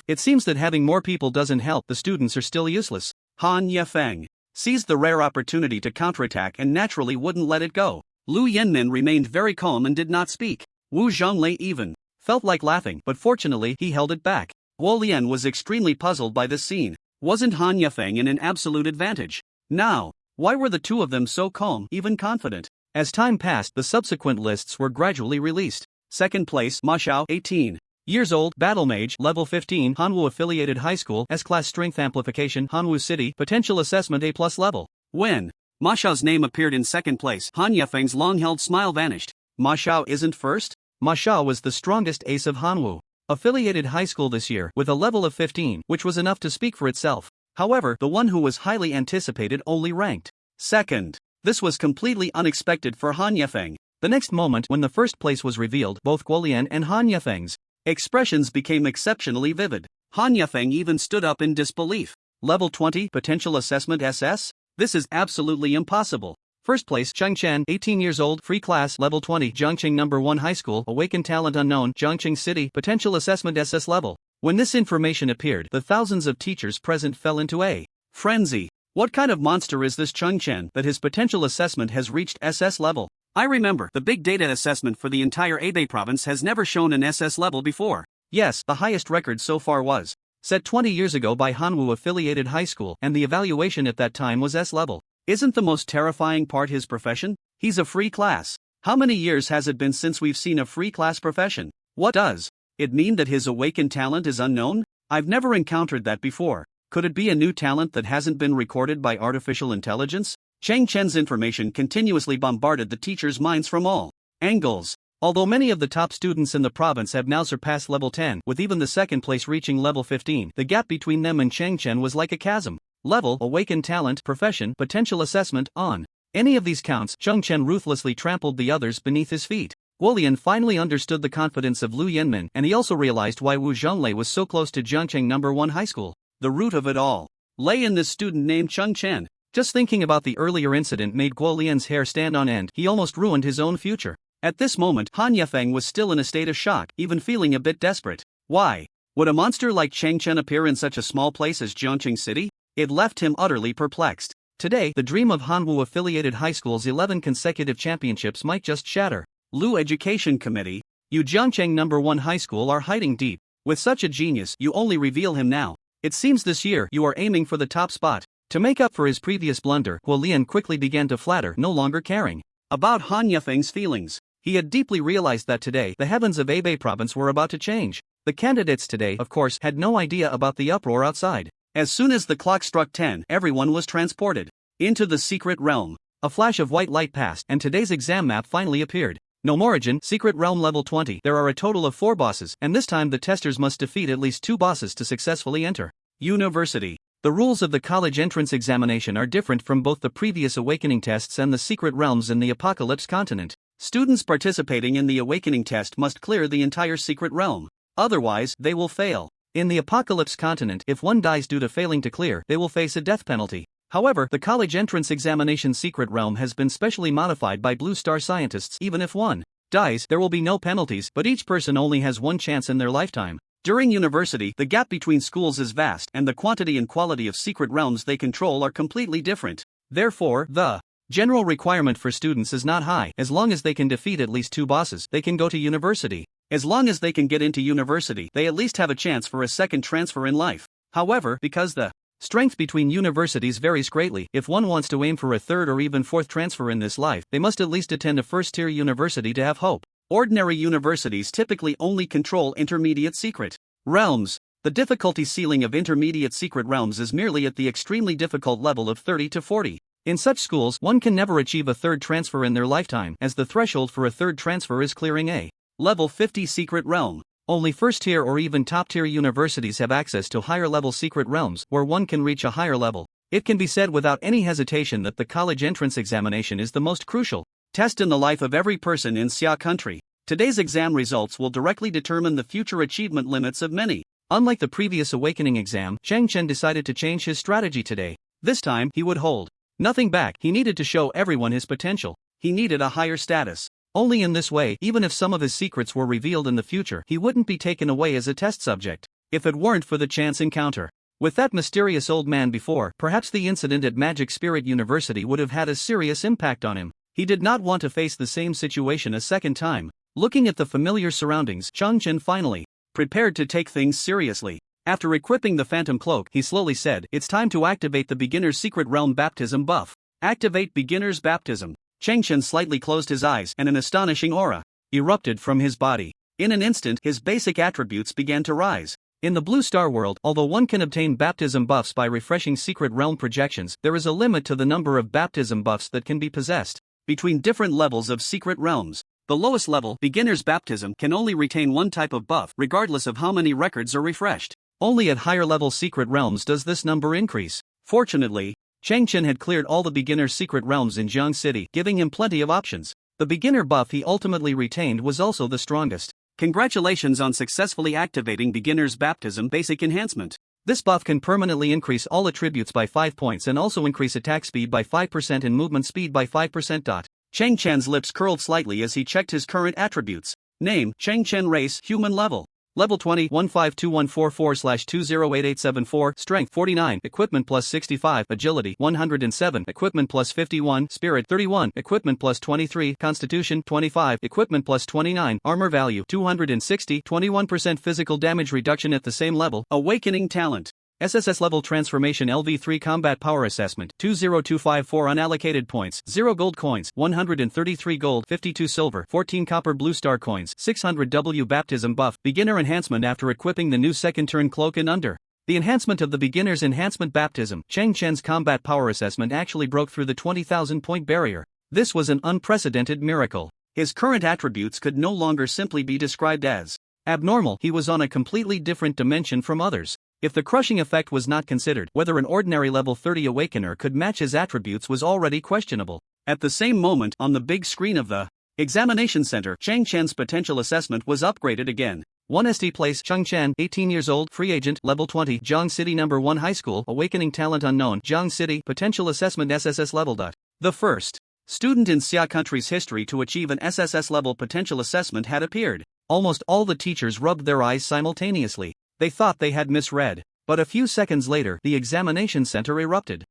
It seems that having more people doesn't help. The students are still useless. Han Yefeng seized the rare opportunity to counterattack and naturally wouldn't let it go. Lu Yanmin remained very calm and did not speak. Wu Zhonglei even felt like laughing, but fortunately he held it back. Guo Lian was extremely puzzled by this scene. Wasn't Han Yafeng in an absolute advantage? Now, why were the two of them so calm, even confident? As time passed, the subsequent lists were gradually released. Second place, Ma Xiao, 18 years old, Battle Mage, level 15, Hanwoo Affiliated High School, S-Class Strength Amplification, Hanwoo City, Potential Assessment A+ level. When Ma Xiao's name appeared in second place, Han Yafeng's long-held smile vanished. Ma Xiao isn't first? Ma Xiao was the strongest ace of Hanwoo Affiliated High School this year, with a level of 15, which was enough to speak for itself. However, the one who was highly anticipated only ranked second. This was completely unexpected for Han Yafeng. The next moment, when the first place was revealed, both Guo Lian and Han Yafeng's expressions became exceptionally vivid. Han Yafeng even stood up in disbelief. Level 20, Potential Assessment SS? This is absolutely impossible. First place, Chen, 18 years old, free class, level 20, Zhongqing No. 1 High School, Awakened Talent Unknown, Zhongqing City, Potential Assessment SS level. When this information appeared, the thousands of teachers present fell into a frenzy. What kind of monster is this Chen that his potential assessment has reached SS level? I remember, the big data assessment for the entire Hebei province has never shown an SS level before. Yes, the highest record so far was set 20 years ago by Hanwoo Affiliated High School, and the evaluation at that time was S level. Isn't the most terrifying part his profession? He's a free class. How many years has it been since we've seen a free class profession? What does it mean that his awakened talent is unknown? I've never encountered that before. Could it be a new talent that hasn't been recorded by artificial intelligence? Chen's information continuously bombarded the teachers' minds from all angles. Although many of the top students in the province have now surpassed level 10, with even the second place reaching level 15, the gap between them and Chen was like a chasm. Level, awakened talent, profession, potential assessment, on any of these counts, Chen ruthlessly trampled the others beneath his feet. Guo Lian finally understood the confidence of Lu Yanmin, and he also realized why Wu Zhonglei was so close to Zhongqing No. 1 High School. The root of it all lay in this student named Chen. Just thinking about the earlier incident made Guo Lian's hair stand on end. He almost ruined his own future. At this moment, Han Yafeng was still in a state of shock, even feeling a bit desperate. Why would a monster like Chen appear in such a small place as Zhongqing City? It left him utterly perplexed. Today, the dream of Hanwoo Affiliated High School's 11 consecutive championships might just shatter. Lu Education Committee, you Zhongqing No. 1 High School are hiding deep. With such a genius, you only reveal him now. It seems this year you are aiming for the top spot. To make up for his previous blunder, Guo Lian quickly began to flatter, no longer caring about Han Yafeng's feelings. He had deeply realized that today, the heavens of Hebei province were about to change. The candidates today, of course, had no idea about the uproar outside. As soon as the clock struck 10, everyone was transported into the secret realm. A flash of white light passed, and today's exam map finally appeared. Origin, Secret Realm Level 20. There are a total of 4 bosses, and this time the testers must defeat at least 2 bosses to successfully enter University. The rules of the college entrance examination are different from both the previous awakening tests and the secret realms in the Apocalypse continent. Students participating in the awakening test must clear the entire secret realm. Otherwise, they will fail. In the Apocalypse continent, if one dies due to failing to clear, they will face a death penalty. However, the college entrance examination secret realm has been specially modified by Blue Star scientists. Even if one dies, there will be no penalties, but each person only has one chance in their lifetime. During university, the gap between schools is vast, and the quantity and quality of secret realms they control are completely different. Therefore, the general requirement for students is not high. As long as they can defeat at least 2 bosses, they can go to university. As long as they can get into university, they at least have a chance for a second transfer in life. However, because the strength between universities varies greatly, if one wants to aim for a 3rd or even 4th transfer in this life, they must at least attend a first-tier university to have hope. Ordinary universities typically only control intermediate secret realms. The difficulty ceiling of intermediate secret realms is merely at the extremely difficult level of 30 to 40. In such schools, one can never achieve a 3rd transfer in their lifetime, as the threshold for a 3rd transfer is clearing a level 50 secret realm. Only first-tier or even top-tier universities have access to higher-level secret realms, where one can reach a higher level. It can be said without any hesitation that the college entrance examination is the most crucial test in the life of every person in Xia country. Today's exam results will directly determine the future achievement limits of many. Unlike the previous awakening exam, Chen decided to change his strategy today. This time, he would hold nothing back. He needed to show everyone his potential. He needed a higher status. Only in this way, even if some of his secrets were revealed in the future, he wouldn't be taken away as a test subject. If it weren't for the chance encounter with that mysterious old man before, perhaps the incident at Magic Spirit University would have had a serious impact on him. He did not want to face the same situation a second time. Looking at the familiar surroundings, Chen finally prepared to take things seriously. After equipping the Phantom Cloak, he slowly said, "It's time to activate the Beginner's Secret Realm Baptism buff." Activate Beginner's Baptism. Chen slightly closed his eyes, and an astonishing aura erupted from his body. In an instant, his basic attributes began to rise. In the Blue Star world, although one can obtain baptism buffs by refreshing Secret Realm projections, there is a limit to the number of baptism buffs that can be possessed between different levels of Secret Realms. The lowest level, Beginner's Baptism, can only retain one type of buff, regardless of how many records are refreshed. Only at higher level Secret Realms does this number increase. Fortunately, Chen had cleared all the Beginner's Secret Realms in Jiang City, giving him plenty of options. The beginner buff he ultimately retained was also the strongest. Congratulations on successfully activating Beginner's Baptism Basic Enhancement. This buff can permanently increase all attributes by 5 points and also increase attack speed by 5% and movement speed by 5%. Chan's lips curled slightly as he checked his current attributes. Name, Chen race, human level. Level 20, 152144/208874, Strength 49, Equipment plus 65, Agility 107, Equipment plus 51, Spirit 31, Equipment plus 23, Constitution 25, Equipment plus 29, Armor value 260, 21% physical damage reduction at the same level. Awakening Talent. SSS Level Transformation LV3 Combat Power Assessment 20254 Unallocated points 0 gold coins 133 gold 52 silver 14 copper Blue Star coins 600 W Baptism Buff Beginner Enhancement. After equipping the new second turn cloak and under the enhancement of the Beginner's Enhancement Baptism, Chen's Combat Power Assessment actually broke through the 20,000 point barrier. This was an unprecedented miracle. His current attributes could no longer simply be described as abnormal. He was on a completely different dimension from others. If the crushing effect was not considered, whether an ordinary level 30 Awakener could match his attributes was already questionable. At the same moment, on the big screen of the examination center, Chen's potential assessment was upgraded again. 1 ST Place, Chen, 18 years old, free agent, level 20, Jiang City No. 1 High School, Awakening Talent Unknown, Jiang City, potential assessment SSS level. The first student in Xia country's history to achieve an SSS level potential assessment had appeared. Almost all the teachers rubbed their eyes simultaneously. They thought they had misread. But a few seconds later, the examination center erupted.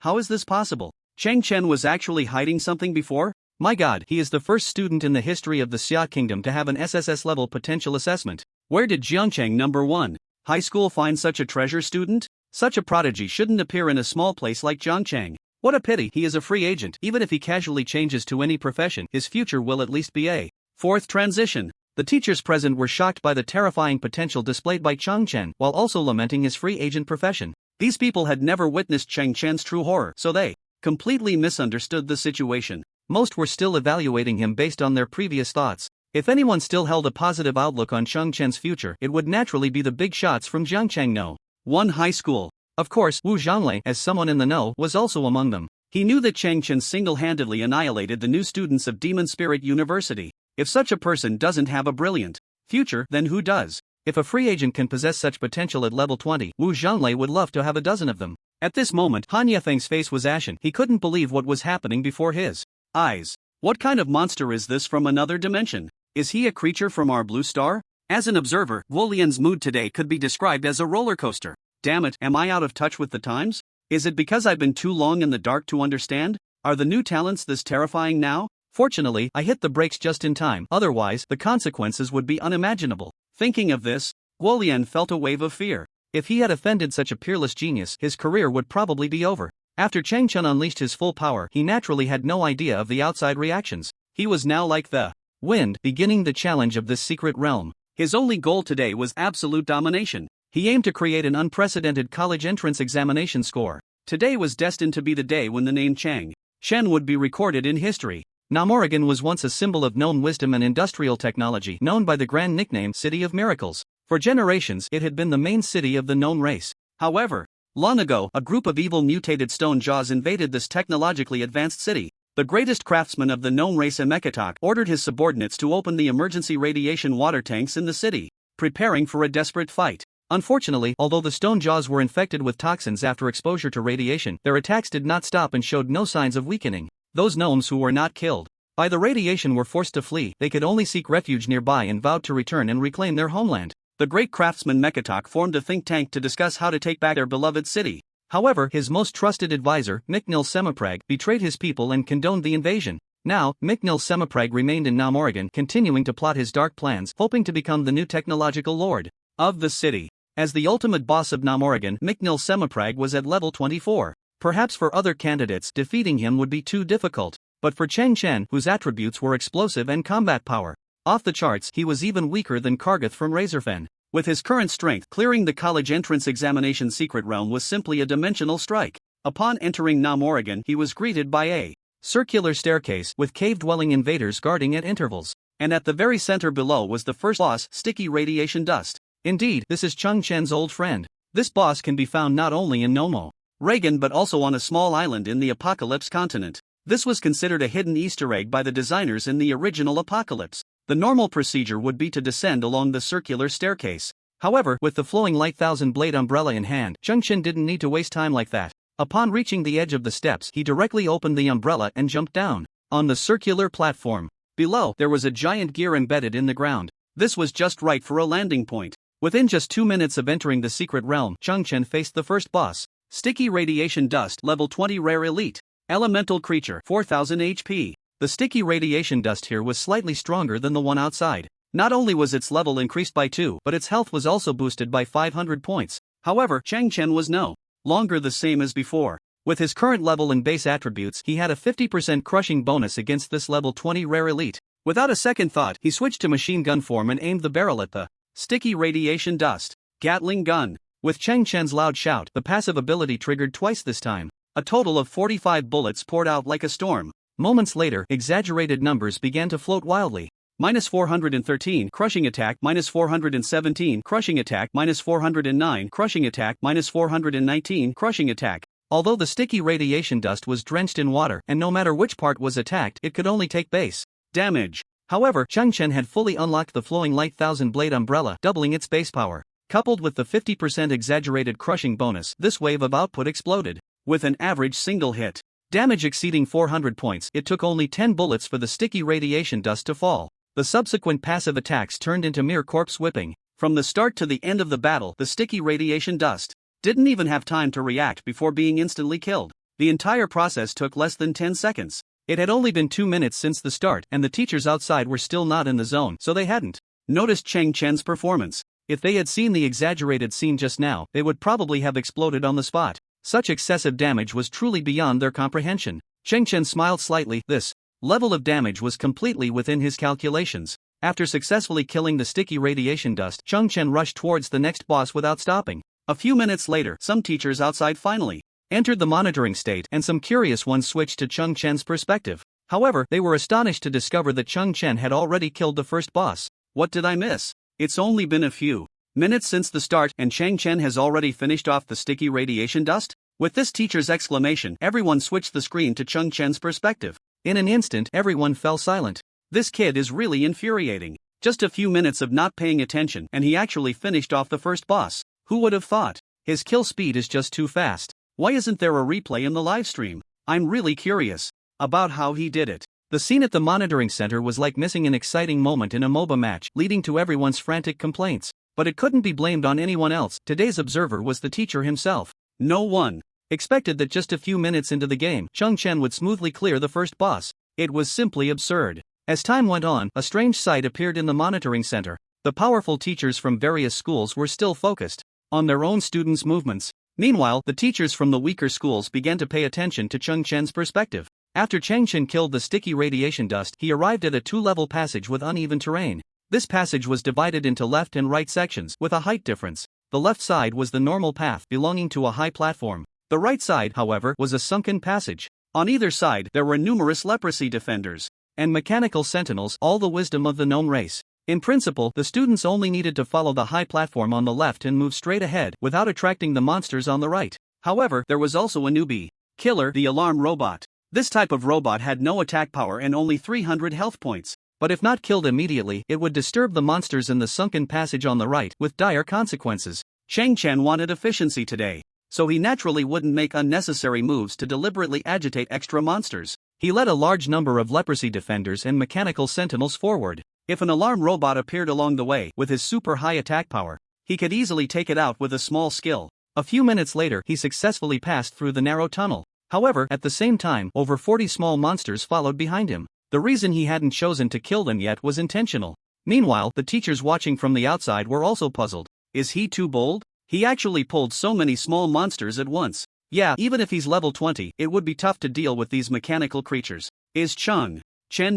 How is this possible? Chen was actually hiding something before? My god, he is the first student in the history of the Xia Kingdom to have an SSS level potential assessment. Where did Jiangcheng No. 1 High School find such a treasure student? Such a prodigy shouldn't appear in a small place like Jiangcheng. What a pity, he is a free agent. Even if he casually changes to any profession, his future will at least be a fourth transition. The teachers present were shocked by the terrifying potential displayed by Chen, while also lamenting his free agent profession. These people had never witnessed Chen's true horror, so they completely misunderstood the situation. Most were still evaluating him based on their previous thoughts. If anyone still held a positive outlook on Chen's future, it would naturally be the big shots from Jiangcheng No. 1 High School. Of course, Wu Zhanglei, as someone in the know, was also among them. He knew that Chen single-handedly annihilated the new students of Demon Spirit University. If such a person doesn't have a brilliant future, then who does? If a free agent can possess such potential at level 20, Wu Zhanglei would love to have a dozen of them. At this moment, Han Yefeng's face was ashen. He couldn't believe what was happening before his eyes. What kind of monster is this from another dimension? Is he a creature from our Blue Star? As an observer, Guo Lian's mood today could be described as a roller coaster. Damn it, am I out of touch with the times? Is it because I've been too long in the dark to understand? Are the new talents this terrifying now? Fortunately, I hit the brakes just in time, otherwise, the consequences would be unimaginable. Thinking of this, Guo Lian felt a wave of fear. If he had offended such a peerless genius, his career would probably be over. After Chen unleashed his full power, he naturally had no idea of the outside reactions. He was now like the wind, beginning the challenge of this secret realm. His only goal today was absolute domination. He aimed to create an unprecedented college entrance examination score. Today was destined to be the day when the name Chen would be recorded in history. Namorigan was once a symbol of known wisdom and industrial technology, known by the grand nickname City of Miracles. For generations, it had been the main city of the known race. However, long ago, a group of evil mutated stone jaws invaded this technologically advanced city. The greatest craftsman of the known race, Emekatok, ordered his subordinates to open the emergency radiation water tanks in the city, preparing for a desperate fight. Unfortunately, although the stone jaws were infected with toxins after exposure to radiation, their attacks did not stop and showed no signs of weakening. Those gnomes who were not killed by the radiation were forced to flee. They could only seek refuge nearby and vowed to return and reclaim their homeland. The great craftsman Mekatok formed a think tank to discuss how to take back their beloved city. However, his most trusted advisor, Miknil Semiprag, betrayed his people and condoned the invasion. Now, McNeil Semiprag remained in Nam Oregon, continuing to plot his dark plans, hoping to become the new technological lord of the city. As the ultimate boss of Nam Oregon, McNeil Semiprag was at level 24. Perhaps for other candidates, defeating him would be too difficult. But for Chen, whose attributes were explosive and combat power off the charts, he was even weaker than Kargath from Razorfen. With his current strength, clearing the college entrance examination secret realm was simply a dimensional strike. Upon entering Nam Oregon, he was greeted by a circular staircase with cave-dwelling invaders guarding at intervals. And at the very center below was the first boss, Sticky Radiation Dust. Indeed, this is Chen's old friend. This boss can be found not only in Nomo Reagan but also on a small island in the Apocalypse continent. This was considered a hidden Easter egg by the designers in the original Apocalypse. The normal procedure would be to descend along the circular staircase. However, with the flowing light thousand blade umbrella in hand, Chen didn't need to waste time like that. Upon reaching the edge of the steps, he directly opened the umbrella and jumped down. On the circular platform below, there was a giant gear embedded in the ground. This was just right for a landing point. Within just 2 minutes of entering the secret realm, Chen faced the first boss. Sticky Radiation Dust, level 20 rare elite. Elemental creature, 4000 HP. The sticky radiation dust here was slightly stronger than the one outside. Not only was its level increased by 2, but its health was also boosted by 500 points. However, Chen was no longer the same as before. With his current level and base attributes, he had a 50% crushing bonus against this level 20 rare elite. Without a second thought, he switched to machine gun form and aimed the barrel at the sticky radiation dust. Gatling gun. With Chen's loud shout, the passive ability triggered twice this time. A total of 45 bullets poured out like a storm. Moments later, exaggerated numbers began to float wildly. Minus 413 crushing attack, minus 417 crushing attack, minus 409 crushing attack, minus 419 crushing attack. Although the sticky radiation dust was drenched in water, and no matter which part was attacked, it could only take base damage. However, Chen had fully unlocked the flowing light thousand blade umbrella, doubling its base power. Coupled with the 50% exaggerated crushing bonus, this wave of output exploded. With an average single hit damage exceeding 400 points, it took only 10 bullets for the sticky radiation dust to fall. The subsequent passive attacks turned into mere corpse whipping. From the start to the end of the battle, the sticky radiation dust didn't even have time to react before being instantly killed. The entire process took less than 10 seconds. It had only been 2 minutes since the start, and the teachers outside were still not in the zone, so they hadn't noticed Chen's performance. If they had seen the exaggerated scene just now, they would probably have exploded on the spot. Such excessive damage was truly beyond their comprehension. Chen smiled slightly. This level of damage was completely within his calculations. After successfully killing the sticky radiation dust, Chen rushed towards the next boss without stopping. A few minutes later, some teachers outside finally entered the monitoring state, and some curious ones switched to Chen's perspective. However, they were astonished to discover that Chen had already killed the first boss. What did I miss? It's only been a few minutes since the start, and Chen has already finished off the sticky radiation dust? With this teacher's exclamation, everyone switched the screen to Chen's perspective. In an instant, everyone fell silent. This kid is really infuriating. Just a few minutes of not paying attention, and he actually finished off the first boss. Who would have thought? His kill speed is just too fast. Why isn't there a replay in the livestream? I'm really curious about how he did it. The scene at the monitoring center was like missing an exciting moment in a MOBA match, leading to everyone's frantic complaints. But it couldn't be blamed on anyone else. Today's observer was the teacher himself. No one expected that just a few minutes into the game, Chen would smoothly clear the first boss. It was simply absurd. As time went on, a strange sight appeared in the monitoring center. The powerful teachers from various schools were still focused on their own students' movements. Meanwhile, the teachers from the weaker schools began to pay attention to Chen's perspective. After Chen killed the sticky radiation dust, he arrived at a 2-level passage with uneven terrain. This passage was divided into left and right sections, with a height difference. The left side was the normal path, belonging to a high platform. The right side, however, was a sunken passage. On either side, there were numerous leprosy defenders and mechanical sentinels, all the wisdom of the gnome race. In principle, the students only needed to follow the high platform on the left and move straight ahead, without attracting the monsters on the right. However, there was also a newbie killer, the alarm robot. This type of robot had no attack power and only 300 health points. But if not killed immediately, it would disturb the monsters in the sunken passage on the right, with dire consequences. Chen wanted efficiency today, so he naturally wouldn't make unnecessary moves to deliberately agitate extra monsters. He led a large number of leprosy defenders and mechanical sentinels forward. If an alarm robot appeared along the way, with his super high attack power, he could easily take it out with a small skill. A few minutes later, he successfully passed through the narrow tunnel. However, at the same time, over 40 small monsters followed behind him. The reason he hadn't chosen to kill them yet was intentional. Meanwhile, the teachers watching from the outside were also puzzled. Is he too bold? He actually pulled so many small monsters at once. Yeah, even if he's level 20, it would be tough to deal with these mechanical creatures. Is Chen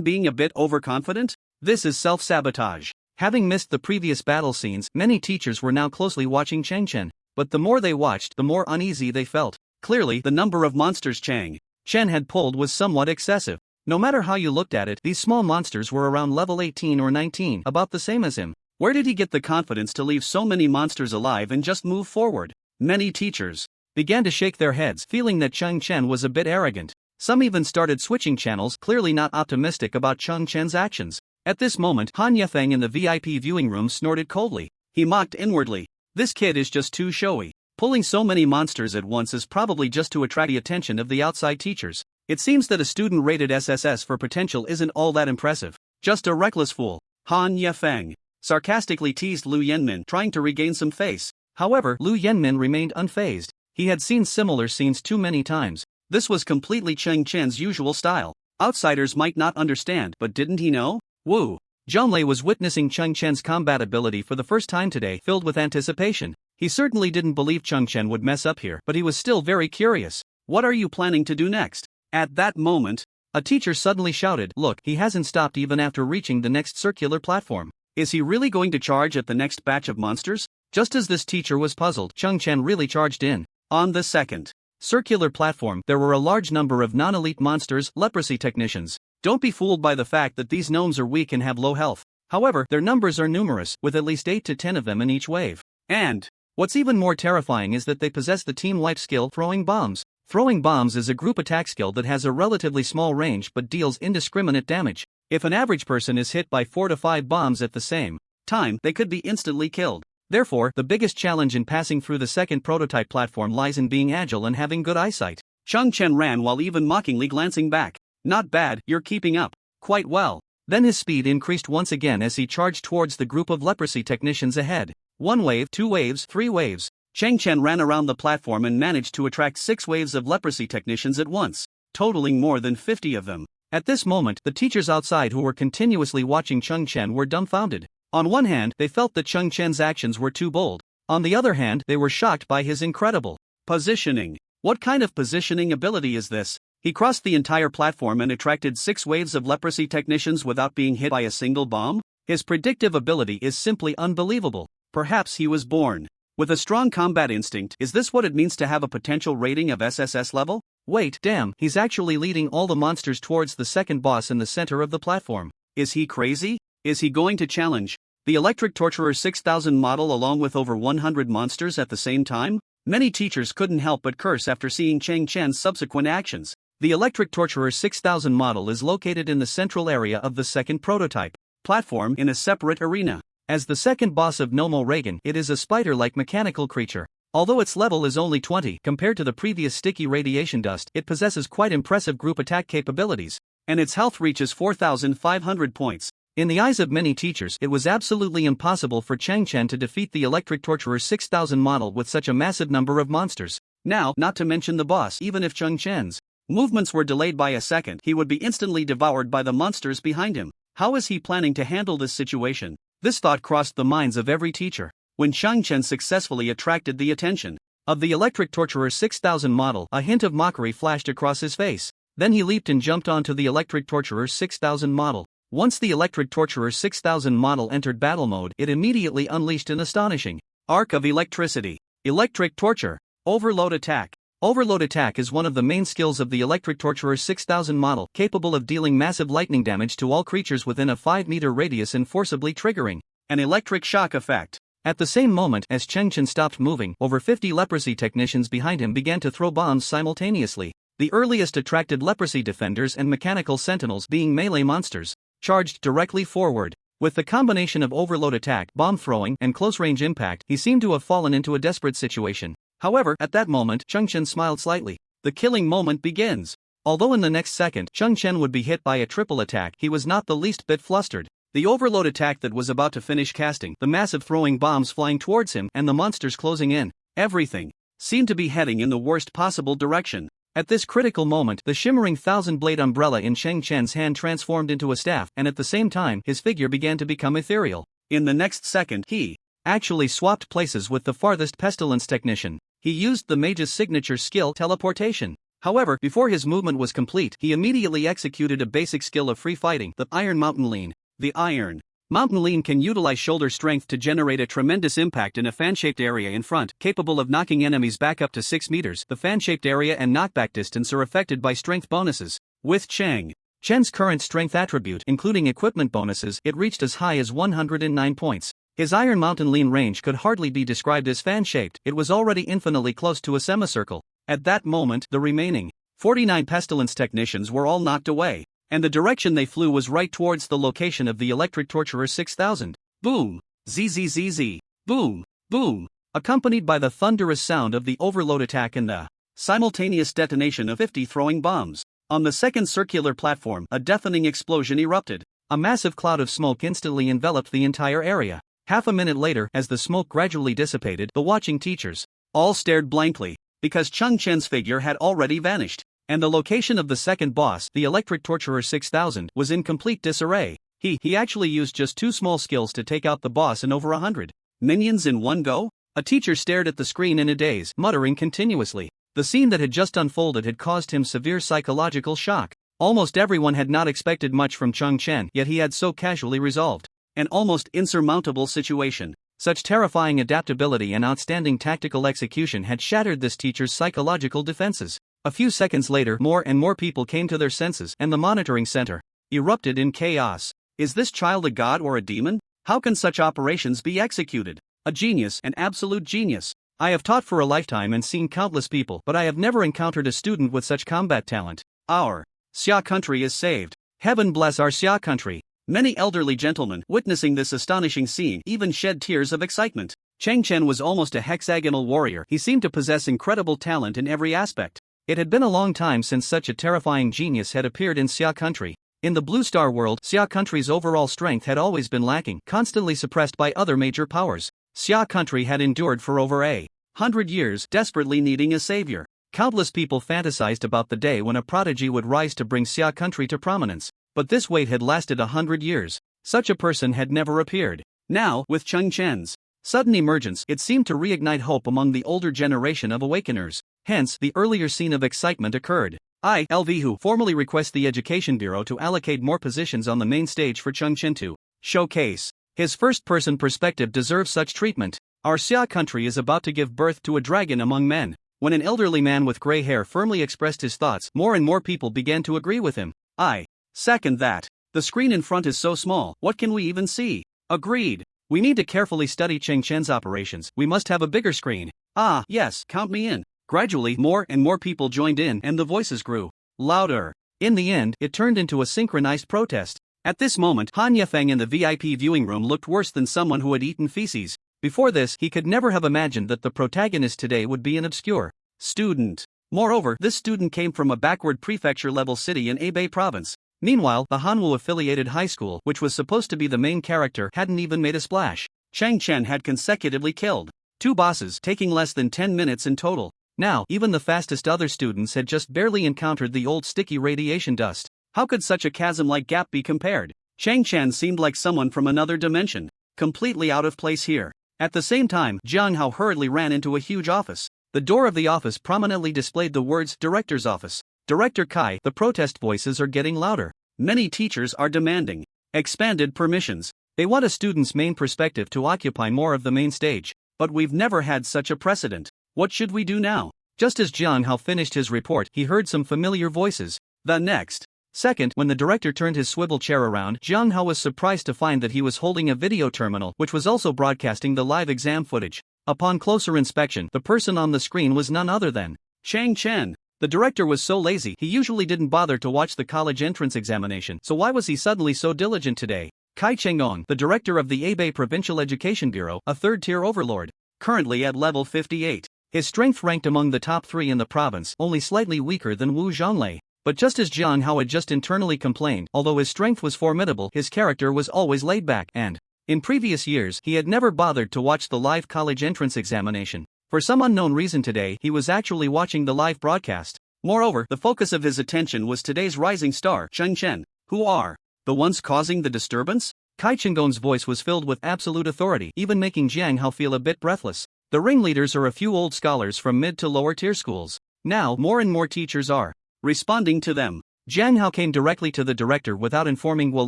being a bit overconfident? This is self-sabotage. Having missed the previous battle scenes, many teachers were now closely watching Chen. But the more they watched, the more uneasy they felt. Clearly, the number of monsters Chen had pulled was somewhat excessive. No matter how you looked at it, these small monsters were around level 18 or 19, about the same as him. Where did he get the confidence to leave so many monsters alive and just move forward? Many teachers began to shake their heads, feeling that Chen was a bit arrogant. Some even started switching channels, clearly not optimistic about Chen's actions. At this moment, Han Yefeng in the VIP viewing room snorted coldly. He mocked inwardly. This kid is just too showy. Pulling so many monsters at once is probably just to attract the attention of the outside teachers. It seems that a student rated SSS for potential isn't all that impressive. Just a reckless fool. Han Yefeng sarcastically teased Lu Yenmin, trying to regain some face. However, Lu Yenmin remained unfazed. He had seen similar scenes too many times. This was completely Chen's usual style. Outsiders might not understand, but didn't he know? Wu Zhonglei was witnessing Chen's combat ability for the first time today, filled with anticipation. He certainly didn't believe Chen would mess up here, but he was still very curious. What are you planning to do next? At that moment, a teacher suddenly shouted, "Look, he hasn't stopped even after reaching the next circular platform. Is he really going to charge at the next batch of monsters?" Just as this teacher was puzzled, Chen really charged in. On the second circular platform, there were a large number of non-elite monsters, leprosy technicians. Don't be fooled by the fact that these gnomes are weak and have low health. However, their numbers are numerous, with at least 8 to 10 of them in each wave. And what's even more terrifying is that they possess the team wipe skill, throwing bombs. Throwing bombs is a group attack skill that has a relatively small range but deals indiscriminate damage. If an average person is hit by 4 to 5 bombs at the same time, they could be instantly killed. Therefore, the biggest challenge in passing through the second prototype platform lies in being agile and having good eyesight. Chen ran while even mockingly glancing back. Not bad, you're keeping up quite well. Then his speed increased once again as he charged towards the group of leprosy technicians ahead. 1 wave, 2 waves, 3 waves. Chen ran around the platform and managed to attract 6 waves of leprosy technicians at once, totaling more than 50 of them. At this moment, the teachers outside who were continuously watching Chen were dumbfounded. On one hand, they felt that Chen's actions were too bold. On the other hand, they were shocked by his incredible positioning. What kind of positioning ability is this? He crossed the entire platform and attracted 6 waves of leprosy technicians without being hit by a single bomb? His predictive ability is simply unbelievable. Perhaps he was born with a strong combat instinct. Is this what it means to have a potential rating of SSS level? Wait, damn, he's actually leading all the monsters towards the second boss in the center of the platform. Is he crazy? Is he going to challenge the Electric Torturer 6000 model along with over 100 monsters at the same time? Many teachers couldn't help but curse after seeing Chen's subsequent actions. The Electric Torturer 6000 model is located in the central area of the second prototype platform in a separate arena. As the second boss of Nomo Reagan, it is a spider-like mechanical creature. Although its level is only 20 compared to the previous sticky radiation dust, it possesses quite impressive group attack capabilities, and its health reaches 4,500 points. In the eyes of many teachers, it was absolutely impossible for Chen to defeat the Electric Torturer 6000 model with such a massive number of monsters. Now, not to mention the boss, even if Chen's movements were delayed by a second, he would be instantly devoured by the monsters behind him. How is he planning to handle this situation? This thought crossed the minds of every teacher. When Chen successfully attracted the attention of the Electric Torturer 6000 model, a hint of mockery flashed across his face. Then he leaped and jumped onto the Electric Torturer 6000 model. Once the Electric Torturer 6000 model entered battle mode, it immediately unleashed an astonishing arc of electricity. Electric Torture. Overload Attack. Overload Attack is one of the main skills of the Electric Torturer 6000 model, capable of dealing massive lightning damage to all creatures within a 5-meter radius and forcibly triggering an electric shock effect. At the same moment as Chen stopped moving, over 50 leprosy technicians behind him began to throw bombs simultaneously. The earliest attracted leprosy defenders and mechanical sentinels, being melee monsters, charged directly forward. With the combination of overload attack, bomb throwing, and close-range impact, he seemed to have fallen into a desperate situation. However, at that moment, Chen smiled slightly. The killing moment begins. Although in the next second, Chen would be hit by a triple attack, he was not the least bit flustered. The overload attack that was about to finish casting, the massive throwing bombs flying towards him, and the monsters closing in, everything seemed to be heading in the worst possible direction. At this critical moment, the shimmering thousand-blade umbrella in Cheng Chen's hand transformed into a staff, and at the same time, his figure began to become ethereal. In the next second, he actually swapped places with the farthest pestilence technician. He used the mage's signature skill, teleportation. However, before his movement was complete, he immediately executed a basic skill of free fighting, the Iron Mountain Lean. The Iron Mountain Lean can utilize shoulder strength to generate a tremendous impact in a fan-shaped area in front, capable of knocking enemies back up to 6 meters. The fan-shaped area and knockback distance are affected by strength bonuses. With Chen's current strength attribute, including equipment bonuses, it reached as high as 109 points. His Iron Mountain Lean range could hardly be described as fan-shaped, it was already infinitely close to a semicircle. At that moment, the remaining 49 pestilence technicians were all knocked away, and the direction they flew was right towards the location of the electric torturer 6000. Boom! Zzz! Boom! Boom! Accompanied by the thunderous sound of the overload attack and the simultaneous detonation of 50 throwing bombs. On the second circular platform, a deafening explosion erupted. A massive cloud of smoke instantly enveloped the entire area. Half a minute later, as the smoke gradually dissipated, the watching teachers all stared blankly, because Cheng Chen's figure had already vanished, and the location of the second boss, the electric torturer 6000, was in complete disarray. He actually used just 2 small skills to take out the boss and over 100 minions in one go? A teacher stared at the screen in a daze, muttering continuously. The scene that had just unfolded had caused him severe psychological shock. Almost everyone had not expected much from Cheng Chen, yet he had so casually resolved an almost insurmountable situation. Such terrifying adaptability and outstanding tactical execution had shattered this teacher's psychological defenses. A few seconds later, more and more people came to their senses, and the monitoring center erupted in chaos. Is this child a god or a demon? How can such operations be executed? A genius, an absolute genius. I have taught for a lifetime and seen countless people, but I have never encountered a student with such combat talent. Our Xia country is saved. Heaven bless our Xia country. Many elderly gentlemen, witnessing this astonishing scene, even shed tears of excitement. Cheng Chen was almost a hexagonal warrior. He seemed to possess incredible talent in every aspect. It had been a long time since such a terrifying genius had appeared in Xia country. In the Blue Star world, Xia country's overall strength had always been lacking, constantly suppressed by other major powers. Xia country had endured for over 100 years, desperately needing a savior. Countless people fantasized about the day when a prodigy would rise to bring Xia country to prominence. But this wait had lasted 100 years. Such a person had never appeared. Now, with Cheng Chen's sudden emergence, it seemed to reignite hope among the older generation of awakeners. Hence, the earlier scene of excitement occurred. ILV formally request the Education Bureau to allocate more positions on the main stage for Cheng Chen to showcase his first-person perspective deserves such treatment. Our Xia country is about to give birth to a dragon among men. When an elderly man with gray hair firmly expressed his thoughts, more and more people began to agree with him. I second that. The screen in front is so small, what can we even see? Agreed. We need to carefully study Cheng Chen's operations. We must have a bigger screen. Ah, yes, count me in. Gradually, more and more people joined in, and the voices grew louder. In the end, it turned into a synchronized protest. At this moment, Han Yefeng in the VIP viewing room looked worse than someone who had eaten feces. Before this, he could never have imagined that the protagonist today would be an obscure student. Moreover, this student came from a backward prefecture-level city in Hebei province. Meanwhile, the Hanwu-affiliated high school, which was supposed to be the main character, hadn't even made a splash. Cheng Chen had consecutively killed 2 bosses, taking less than 10 minutes in total. Now, even the fastest other students had just barely encountered the old sticky radiation dust. How could such a chasm-like gap be compared? Cheng Chen seemed like someone from another dimension, completely out of place here. At the same time, Jiang Hao hurriedly ran into a huge office. The door of the office prominently displayed the words, Director's Office. Director Kai, the protest voices are getting louder. Many teachers are demanding expanded permissions. They want a student's main perspective to occupy more of the main stage. But we've never had such a precedent. What should we do now? Just as Jiang Hao finished his report, he heard some familiar voices. The next second, when the director turned his swivel chair around, Jiang Hao was surprised to find that he was holding a video terminal which was also broadcasting the live exam footage. Upon closer inspection, the person on the screen was none other than Cheng Chen. The director was so lazy, he usually didn't bother to watch the college entrance examination, so why was he suddenly so diligent today? Kai Chengong, the director of the Hebei Provincial Education Bureau, a third-tier overlord, currently at level 58. His strength ranked among the top 3 in the province, only slightly weaker than Wu Zhonglei. But just as Jiang Hao had just internally complained, although his strength was formidable, his character was always laid back, and in previous years, he had never bothered to watch the live college entrance examination. For some unknown reason today, he was actually watching the live broadcast. Moreover, the focus of his attention was today's rising star, Chen. Who are the ones causing the disturbance? Kai Chenggong's voice was filled with absolute authority, even making Jiang Hao feel a bit breathless. The ringleaders are a few old scholars from mid to lower tier schools. Now, more and more teachers are responding to them. Jiang Hao came directly to the director without informing Guo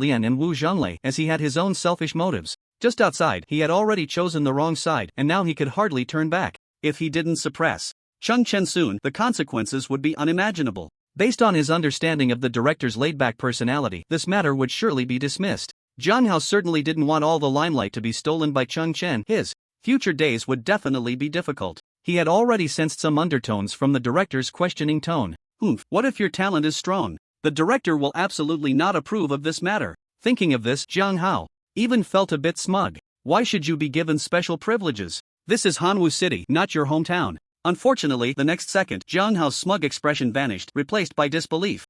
Lian and Wu Zhonglei, as he had his own selfish motives. Just outside, he had already chosen the wrong side, and now he could hardly turn back. If he didn't suppress Chen soon, the consequences would be unimaginable. Based on his understanding of the director's laid-back personality, this matter would surely be dismissed. Jiang Hao certainly didn't want all the limelight to be stolen by Chen. His future days would definitely be difficult. He had already sensed some undertones from the director's questioning tone. What if your talent is strong? The director will absolutely not approve of this matter. Thinking of this, Jiang Hao even felt a bit smug. Why should you be given special privileges? This is Hanwu City, not your hometown. Unfortunately, the next second, Jiang Hao's smug expression vanished, replaced by disbelief.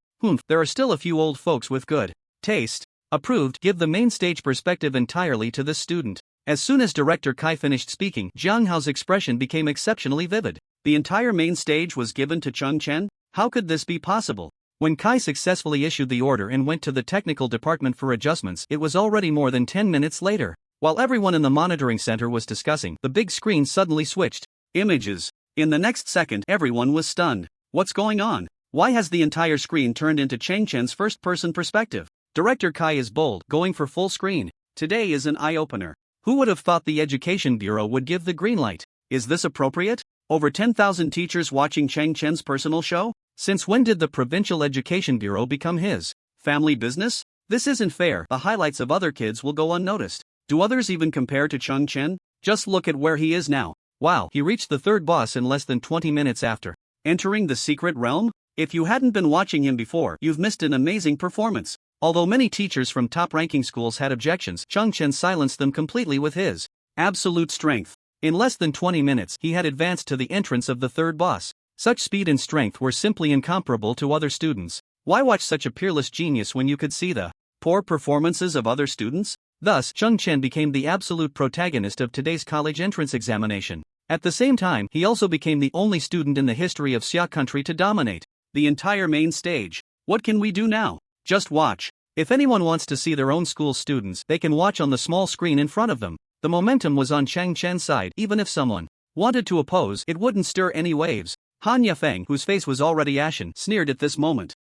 There are still a few old folks with good taste. Approved. Give the main stage perspective entirely to this student. As soon as Director Kai finished speaking, Jiang Hao's expression became exceptionally vivid. The entire main stage was given to Chen? How could this be possible? When Kai successfully issued the order and went to the technical department for adjustments, it was already more than 10 minutes later. While everyone in the monitoring center was discussing, the big screen suddenly switched images. In the next second, everyone was stunned. What's going on? Why has the entire screen turned into Chen's first-person perspective? Director Kai is bold, going for full screen. Today is an eye-opener. Who would have thought the Education Bureau would give the green light? Is this appropriate? Over 10,000 teachers watching Chen's personal show? Since when did the Provincial Education Bureau become his family business? This isn't fair. The highlights of other kids will go unnoticed. Do others even compare to Chen? Just look at where he is now. Wow, he reached the third boss in less than 20 minutes after entering the secret realm? If you hadn't been watching him before, you've missed an amazing performance. Although many teachers from top-ranking schools had objections, Chen silenced them completely with his absolute strength. In less than 20 minutes, he had advanced to the entrance of the third boss. Such speed and strength were simply incomparable to other students. Why watch such a peerless genius when you could see the poor performances of other students? Thus, Chen became the absolute protagonist of today's college entrance examination. At the same time, he also became the only student in the history of Xia country to dominate the entire main stage. What can we do now? Just watch. If anyone wants to see their own school students, they can watch on the small screen in front of them. The momentum was on Chen's side. Even if someone wanted to oppose, it wouldn't stir any waves. Han Yafeng, whose face was already ashen, sneered at this moment.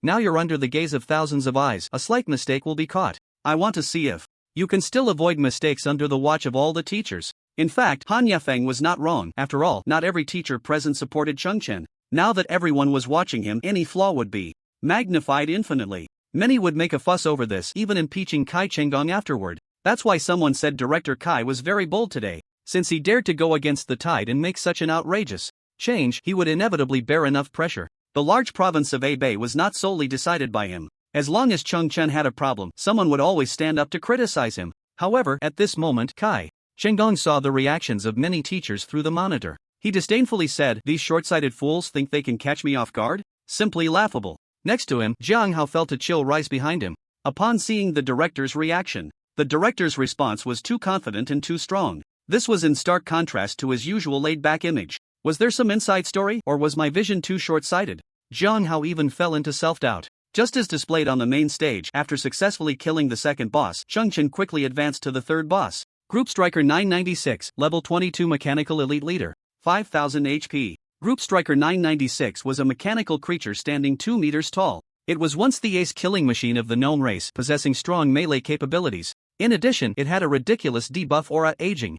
Now you're under the gaze of thousands of eyes. A slight mistake will be caught. I want to see if you can still avoid mistakes under the watch of all the teachers. In fact, Han Yafeng was not wrong. After all, not every teacher present supported Chen. Now that everyone was watching him, any flaw would be magnified infinitely. Many would make a fuss over this, even impeaching Kai Chenggong afterward. That's why someone said Director Kai was very bold today. Since he dared to go against the tide and make such an outrageous change, he would inevitably bear enough pressure. The large province of Hebei was not solely decided by him. As long as Chen had a problem, someone would always stand up to criticize him. However, at this moment, Kai Chenggong saw the reactions of many teachers through the monitor. He disdainfully said, "These short-sighted fools think they can catch me off guard? Simply laughable." Next to him, Jiang Hao felt a chill rise behind him. Upon seeing the director's reaction, the director's response was too confident and too strong. This was in stark contrast to his usual laid-back image. Was there some inside story, or was my vision too short-sighted? Jiang Hao even fell into self-doubt. Just as displayed on the main stage, after successfully killing the second boss, Chen quickly advanced to the third boss. Group Striker 996, Level 22 Mechanical Elite Leader, 5000 HP. Group Striker 996 was a mechanical creature standing 2 meters tall. It was once the ace killing machine of the gnome race, possessing strong melee capabilities. In addition, it had a ridiculous debuff aura aging.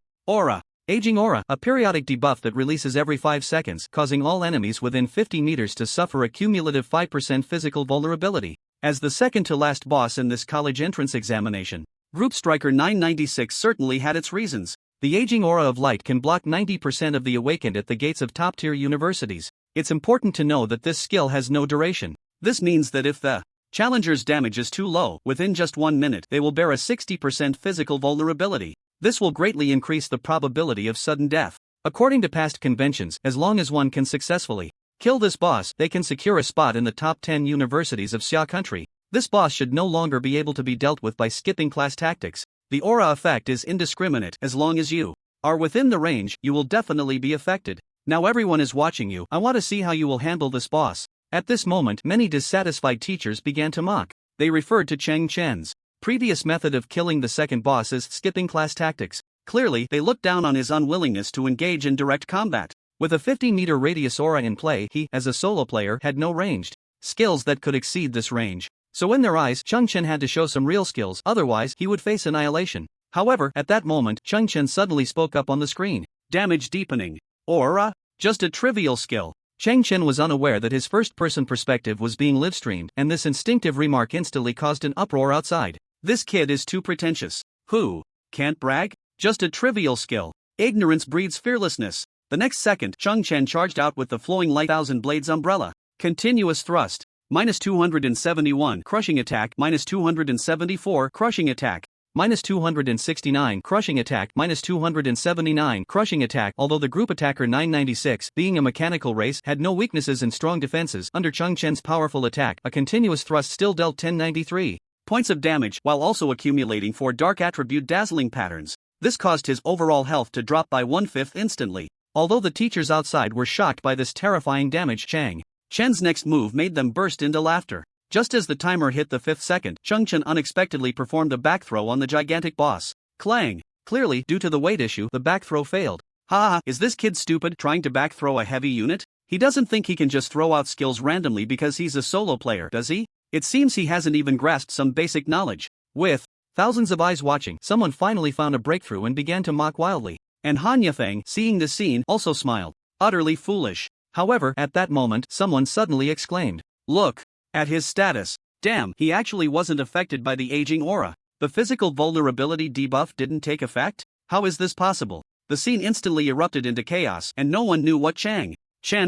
Aging aura, a periodic debuff that releases every 5 seconds, causing all enemies within 50 meters to suffer a cumulative 5% physical vulnerability. As the second-to-last boss in this college entrance examination, Group Striker 996 certainly had its reasons. The aging aura of light can block 90% of the awakened at the gates of top-tier universities. It's important to know that this skill has no duration. This means that if the challenger's damage is too low, within just 1 minute, they will bear a 60% physical vulnerability. This will greatly increase the probability of sudden death. According to past conventions, as long as one can successfully kill this boss, they can secure a spot in the top 10 universities of Xia country. This boss should no longer be able to be dealt with by skipping class tactics. The aura effect is indiscriminate. As long as you are within the range, you will definitely be affected. Now everyone is watching you. I want to see how you will handle this boss. At this moment, many dissatisfied teachers began to mock. They referred to Chen's previous method of killing the second boss as skipping class tactics. Clearly, they looked down on his unwillingness to engage in direct combat. With a 50-meter radius aura in play, he, as a solo player, had no ranged skills that could exceed this range. So in their eyes, Chen had to show some real skills, otherwise he would face annihilation. However, at that moment, Chen suddenly spoke up on the screen. Damage deepening. Aura? Just a trivial skill. Chen was unaware that his first-person perspective was being live-streamed, and this instinctive remark instantly caused an uproar outside. This kid is too pretentious. Who? Can't brag? Just a trivial skill. Ignorance breeds fearlessness. The next second, Chen charged out with the flowing light 1000 blades umbrella. Continuous thrust. -271 crushing attack, -274 crushing attack, -269 crushing attack, -279 crushing attack. Although the group attacker 996, being a mechanical race, had no weaknesses and strong defenses, under Chen's powerful attack, a continuous thrust still dealt 1093 points of damage, while also accumulating 4 dark attribute dazzling patterns. This caused his overall health to drop by 1/5 instantly. Although the teachers outside were shocked by this terrifying damage, Chen's next move made them burst into laughter. Just as the timer hit the 5th second, Chen unexpectedly performed a back throw on the gigantic boss. Clang! Clearly, due to the weight issue, the back throw failed. Ha! Is this kid stupid, trying to back throw a heavy unit? He doesn't think he can just throw out skills randomly because he's a solo player, does he? It seems he hasn't even grasped some basic knowledge. With thousands of eyes watching, someone finally found a breakthrough and began to mock wildly. And Han Yafeng, seeing the scene, also smiled. Utterly foolish. However, at that moment, someone suddenly exclaimed, "Look at his status. Damn, he actually wasn't affected by the aging aura. The physical vulnerability debuff didn't take effect? How is this possible?" The scene instantly erupted into chaos, and no one knew what Chen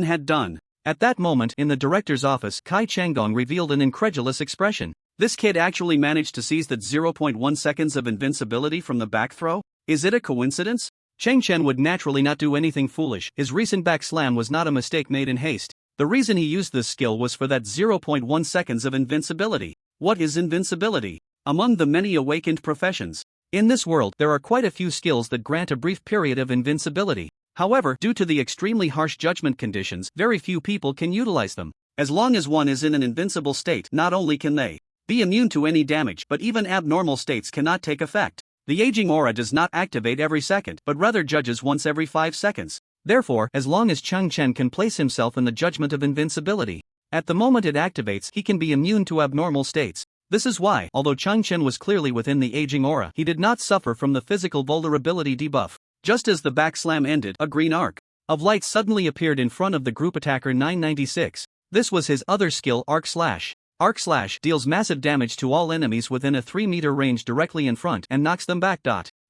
had done. At that moment, in the director's office, Kai Changdong revealed an incredulous expression. This kid actually managed to seize that 0.1 seconds of invincibility from the back throw? Is it a coincidence? Chen would naturally not do anything foolish. His recent back slam was not a mistake made in haste. The reason he used this skill was for that 0.1 seconds of invincibility. What is invincibility? Among the many awakened professions, in this world, there are quite a few skills that grant a brief period of invincibility. However, due to the extremely harsh judgment conditions, very few people can utilize them. As long as one is in an invincible state, not only can they be immune to any damage, but even abnormal states cannot take effect. The aging aura does not activate every second, but rather judges once every 5 seconds. Therefore, as long as Chen can place himself in the judgment of invincibility, at the moment it activates, he can be immune to abnormal states. This is why, although Chen was clearly within the aging aura, he did not suffer from the physical vulnerability debuff. Just as the back slam ended, a green arc of light suddenly appeared in front of the group attacker 996. This was his other skill, Arc Slash. Arc Slash deals massive damage to all enemies within a 3-meter range directly in front and knocks them back.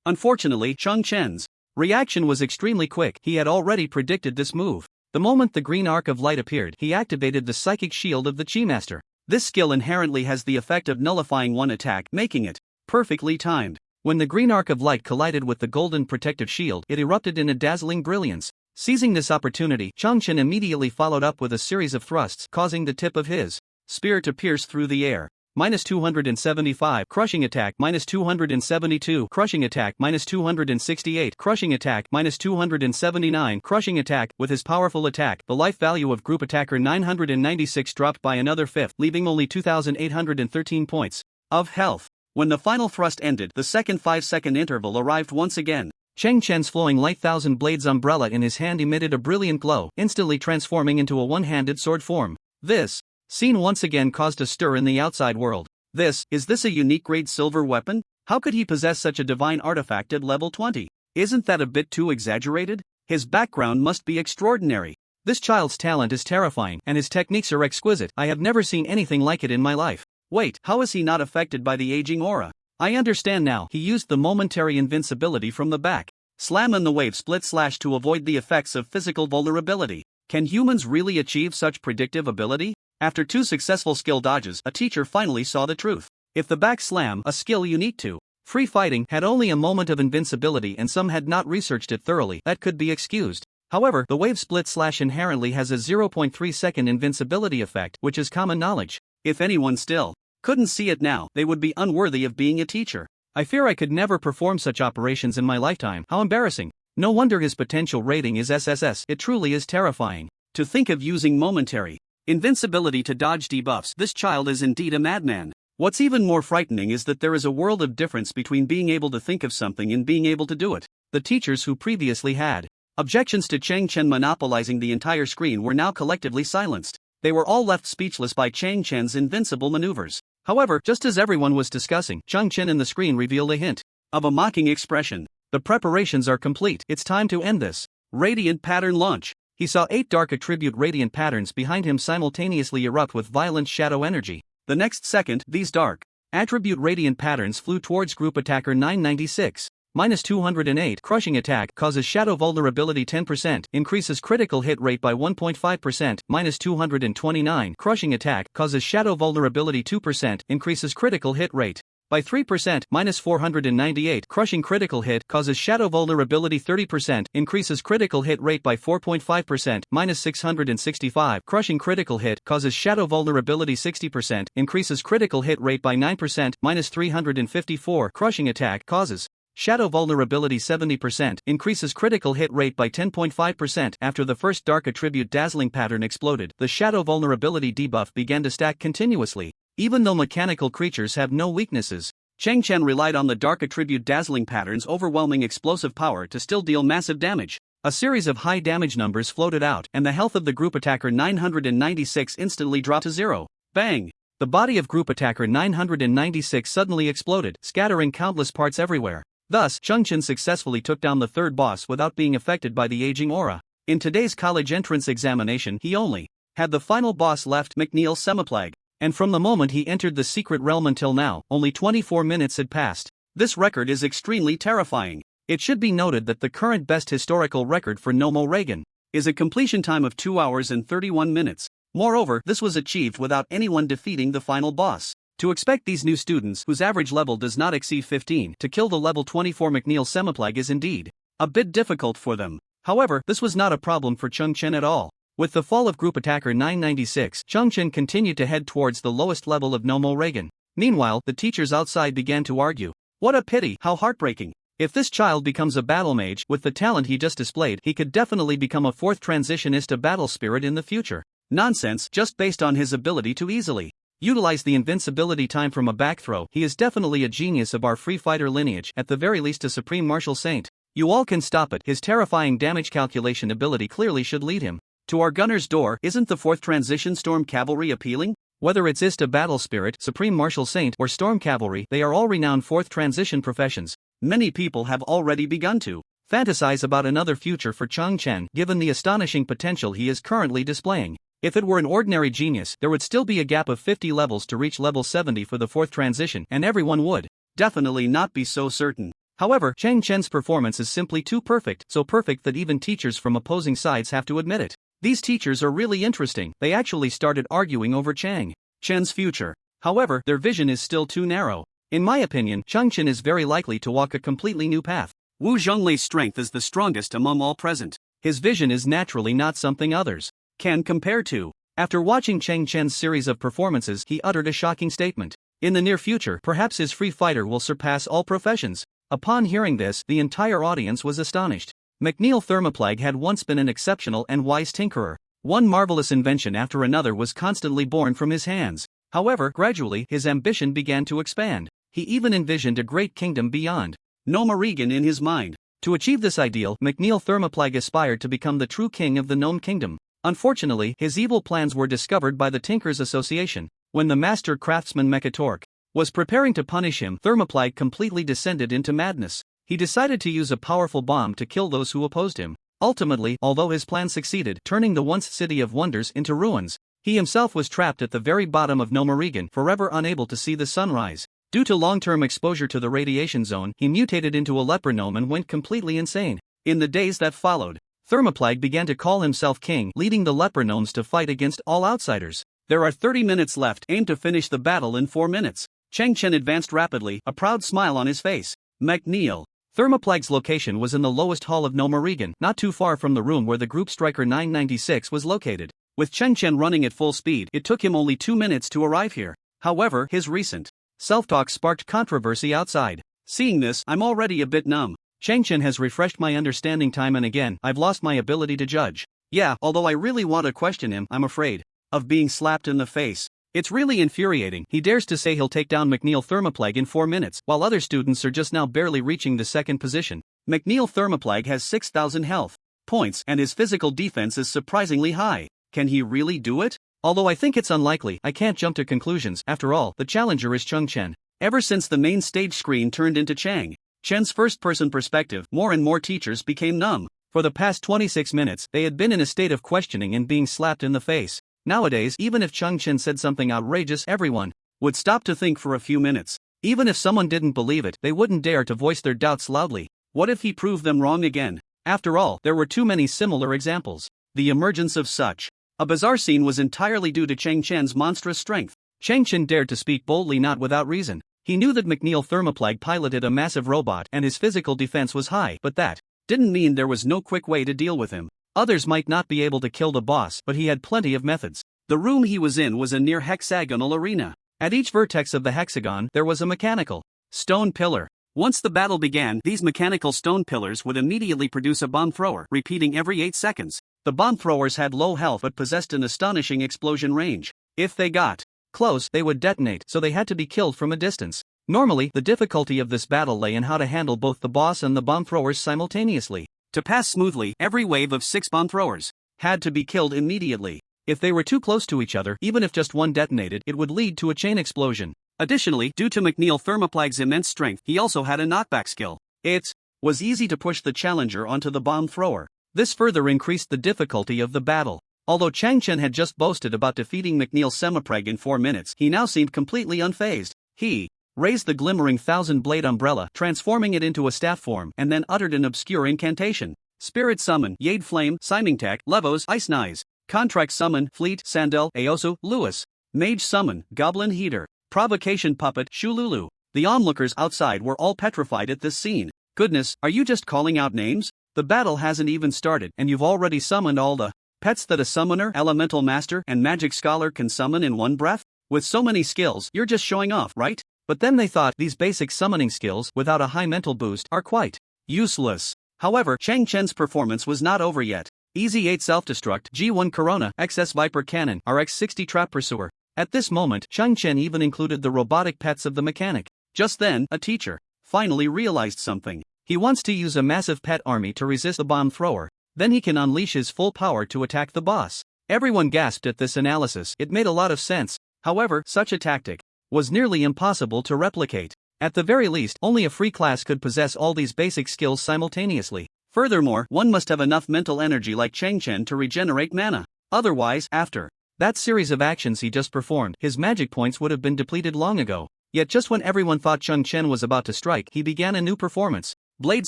Unfortunately, Chen's reaction was extremely quick. He had already predicted this move. The moment the green arc of light appeared, he activated the psychic shield of the Chi Master. This skill inherently has the effect of nullifying one attack, making it perfectly timed. When the green arc of light collided with the golden protective shield, it erupted in a dazzling brilliance. Seizing this opportunity, Chen immediately followed up with a series of thrusts, causing the tip of his spear to pierce through the air. -275 crushing attack, -272 crushing attack, -268 crushing attack, -279 crushing attack. With his powerful attack, the life value of group attacker 996 dropped by another fifth, leaving only 2,813 points of health. When the final thrust ended, the second 5-second interval arrived once again. Chen's flowing light 1000 blades umbrella in his hand emitted a brilliant glow, instantly transforming into a one-handed sword form. This scene once again caused a stir in the outside world. Is this a unique grade silver weapon? How could he possess such a divine artifact at level 20? Isn't that a bit too exaggerated? His background must be extraordinary. This child's talent is terrifying, and his techniques are exquisite. I have never seen anything like it in my life. Wait, how is he not affected by the aging aura? I understand now. He used the momentary invincibility from the back slam and the wave split slash to avoid the effects of physical vulnerability. Can humans really achieve such predictive ability? After 2 successful skill dodges, a teacher finally saw the truth. If the back slam, a skill unique to free fighting, had only a moment of invincibility and some had not researched it thoroughly, that could be excused. However, the wave split slash inherently has a 0.3 second invincibility effect, which is common knowledge. If anyone still couldn't see it now, they would be unworthy of being a teacher. I fear I could never perform such operations in my lifetime. How embarrassing. No wonder his potential rating is SSS. It truly is terrifying. To think of using momentary Invincibility to dodge debuffs. This child is indeed a madman. What's even more frightening is that there is a world of difference between being able to think of something and being able to do it. The teachers who previously had objections to Chen monopolizing the entire screen were now collectively silenced. They were all left speechless by Chen's invincible maneuvers. However, just as everyone was discussing, Chen in the screen revealed a hint of a mocking expression. The preparations are complete. It's time to end this. Radiant pattern launch. He saw 8 dark attribute radiant patterns behind him simultaneously erupt with violent shadow energy. The next second, these dark attribute radiant patterns flew towards group attacker 996. -208 crushing attack causes shadow vulnerability 10%, increases critical hit rate by 1.5%. -229 crushing attack causes shadow vulnerability 2%, increases critical hit rate by 3%. -498 crushing critical hit causes shadow vulnerability 30%, increases critical hit rate by 4.5%. -665 crushing critical hit causes shadow vulnerability 60%, increases critical hit rate by 9%. -354 crushing attack causes shadow vulnerability 70%, increases critical hit rate by 10.5%. After the first dark attribute dazzling pattern exploded, the shadow vulnerability debuff began to stack continuously. Even though mechanical creatures have no weaknesses, Chen relied on the dark attribute dazzling pattern's overwhelming explosive power to still deal massive damage. A series of high damage numbers floated out, and the health of the group attacker 996 instantly dropped to 0. Bang! The body of group attacker 996 suddenly exploded, scattering countless parts everywhere. Thus, Chen successfully took down the third boss without being affected by the aging aura. In today's college entrance examination, he only had the final boss left, McNeil's Semiplague. And from the moment he entered the secret realm until now, only 24 minutes had passed. This record is extremely terrifying. It should be noted that the current best historical record for Nomo Reagan is a completion time of 2 hours and 31 minutes. Moreover, this was achieved without anyone defeating the final boss. To expect these new students, whose average level does not exceed 15, to kill the level 24 McNeil Semiplague is indeed a bit difficult for them. However, this was not a problem for Chen at all. With the fall of group attacker 996, Chen continued to head towards the lowest level of Nomo Reagan. Meanwhile, the teachers outside began to argue. What a pity, how heartbreaking. If this child becomes a battle mage, with the talent he just displayed, he could definitely become a fourth transitionist to battle spirit in the future. Nonsense, just based on his ability to easily utilize the invincibility time from a back throw. He is definitely a genius of our free fighter lineage, at the very least a supreme martial saint. You all can stop it. His terrifying damage calculation ability clearly should lead him to our gunner's door. Isn't the fourth transition Storm Cavalry appealing? Whether it's Ista Battle Spirit, Supreme Martial Saint, or Storm Cavalry, they are all renowned fourth transition professions. Many people have already begun to fantasize about another future for Chen, given the astonishing potential he is currently displaying. If it were an ordinary genius, there would still be a gap of 50 levels to reach level 70 for the fourth transition, and everyone would definitely not be so certain. However, Chen's performance is simply too perfect, so perfect that even teachers from opposing sides have to admit it. These teachers are really interesting. They actually started arguing over Chen's future. However, their vision is still too narrow. In my opinion, Chen is very likely to walk a completely new path. Wu Zhonglei's strength is the strongest among all present. His vision is naturally not something others can compare to. After watching Chen's series of performances, he uttered a shocking statement. In the near future, perhaps his free fighter will surpass all professions. Upon hearing this, the entire audience was astonished. McNeil Thermoplague had once been an exceptional and wise tinkerer. One marvelous invention after another was constantly born from his hands. However, gradually, his ambition began to expand. He even envisioned a great kingdom beyond Nomo Reagan in his mind. To achieve this ideal, McNeil Thermoplague aspired to become the true king of the Gnome Kingdom. Unfortunately, his evil plans were discovered by the Tinkers Association. When the master craftsman Mechatork was preparing to punish him, Thermoplague completely descended into madness. He decided to use a powerful bomb to kill those who opposed him. Ultimately, although his plan succeeded, turning the once city of wonders into ruins, he himself was trapped at the very bottom of Nomo Reagan, forever unable to see the sunrise. Due to long-term exposure to the radiation zone, he mutated into a leper gnome and went completely insane. In the days that followed, Thermoplague began to call himself king, leading the leper gnomes to fight against all outsiders. There are 30 minutes left. Aim to finish the battle in 4 minutes. Chen advanced rapidly, a proud smile on his face. McNeil Thermoplague's location was in the lowest hall of Nomo Reagan, not too far from the room where the group striker 996 was located. With Chen running at full speed, it took him only 2 minutes to arrive here. However, his recent self-talk sparked controversy outside. Seeing this, I'm already a bit numb. Chen has refreshed my understanding time and again. I've lost my ability to judge. Yeah, although I really want to question him, I'm afraid of being slapped in the face. It's really infuriating. He dares to say he'll take down McNeil Thermoplag in 4 minutes, while other students are just now barely reaching the second position. McNeil Thermoplag has 6,000 health points, and his physical defense is surprisingly high. Can he really do it? Although I think it's unlikely, I can't jump to conclusions. After all, the challenger is Chen. Ever since the main stage screen turned into Chen's first-person perspective, more and more teachers became numb. For the past 26 minutes, they had been in a state of questioning and being slapped in the face. Nowadays, even if Chen said something outrageous, everyone would stop to think for a few minutes. Even if someone didn't believe it, they wouldn't dare to voice their doubts loudly. What if he proved them wrong again? After all, there were too many similar examples. The emergence of such a bizarre scene was entirely due to Chen's monstrous strength. Chen dared to speak boldly, not without reason. He knew that McNeil Thermoplag piloted a massive robot and his physical defense was high, but that didn't mean there was no quick way to deal with him. Others might not be able to kill the boss, but he had plenty of methods. The room he was in was a near hexagonal arena. At each vertex of the hexagon, there was a mechanical stone pillar. Once the battle began, these mechanical stone pillars would immediately produce a bomb thrower, repeating every 8 seconds. The bomb throwers had low health but possessed an astonishing explosion range. If they got close, they would detonate, so they had to be killed from a distance. Normally, the difficulty of this battle lay in how to handle both the boss and the bomb throwers simultaneously. To pass smoothly, every wave of 6 bomb throwers had to be killed immediately. If they were too close to each other, even if just one detonated, it would lead to a chain explosion. Additionally, due to McNeil Thermoplag's immense strength, he also had a knockback skill. It was easy to push the challenger onto the bomb thrower. This further increased the difficulty of the battle. Although Chen had just boasted about defeating McNeil Thermoplag in 4 minutes, he now seemed completely unfazed. He raised the glimmering 1,000-blade umbrella, transforming it into a staff form, and then uttered an obscure incantation. Spirit Summon, Yade Flame, Simingtak, Levos, Ice Knives. Contract Summon, Fleet, Sandel, Aosu, Lewis. Mage Summon, Goblin Heater. Provocation Puppet, Shululu. The onlookers outside were all petrified at this scene. Goodness, are you just calling out names? The battle hasn't even started, and you've already summoned all the pets that a summoner, elemental master, and magic scholar can summon in one breath? With so many skills, you're just showing off, right? But then they thought these basic summoning skills, without a high mental boost, are quite useless. However, Chen's performance was not over yet. Easy 8 Self-Destruct, G1 Corona, XS Viper Cannon, RX60 Trap Pursuer. At this moment, Chen even included the robotic pets of the mechanic. Just then, a teacher finally realized something. He wants to use a massive pet army to resist the bomb thrower. Then he can unleash his full power to attack the boss. Everyone gasped at this analysis. It made a lot of sense. However, such a tactic was nearly impossible to replicate. At the very least, only a free class could possess all these basic skills simultaneously. Furthermore, one must have enough mental energy like Chen to regenerate mana. Otherwise, after that series of actions he just performed, his magic points would have been depleted long ago. Yet just when everyone thought Chen was about to strike, he began a new performance. Blade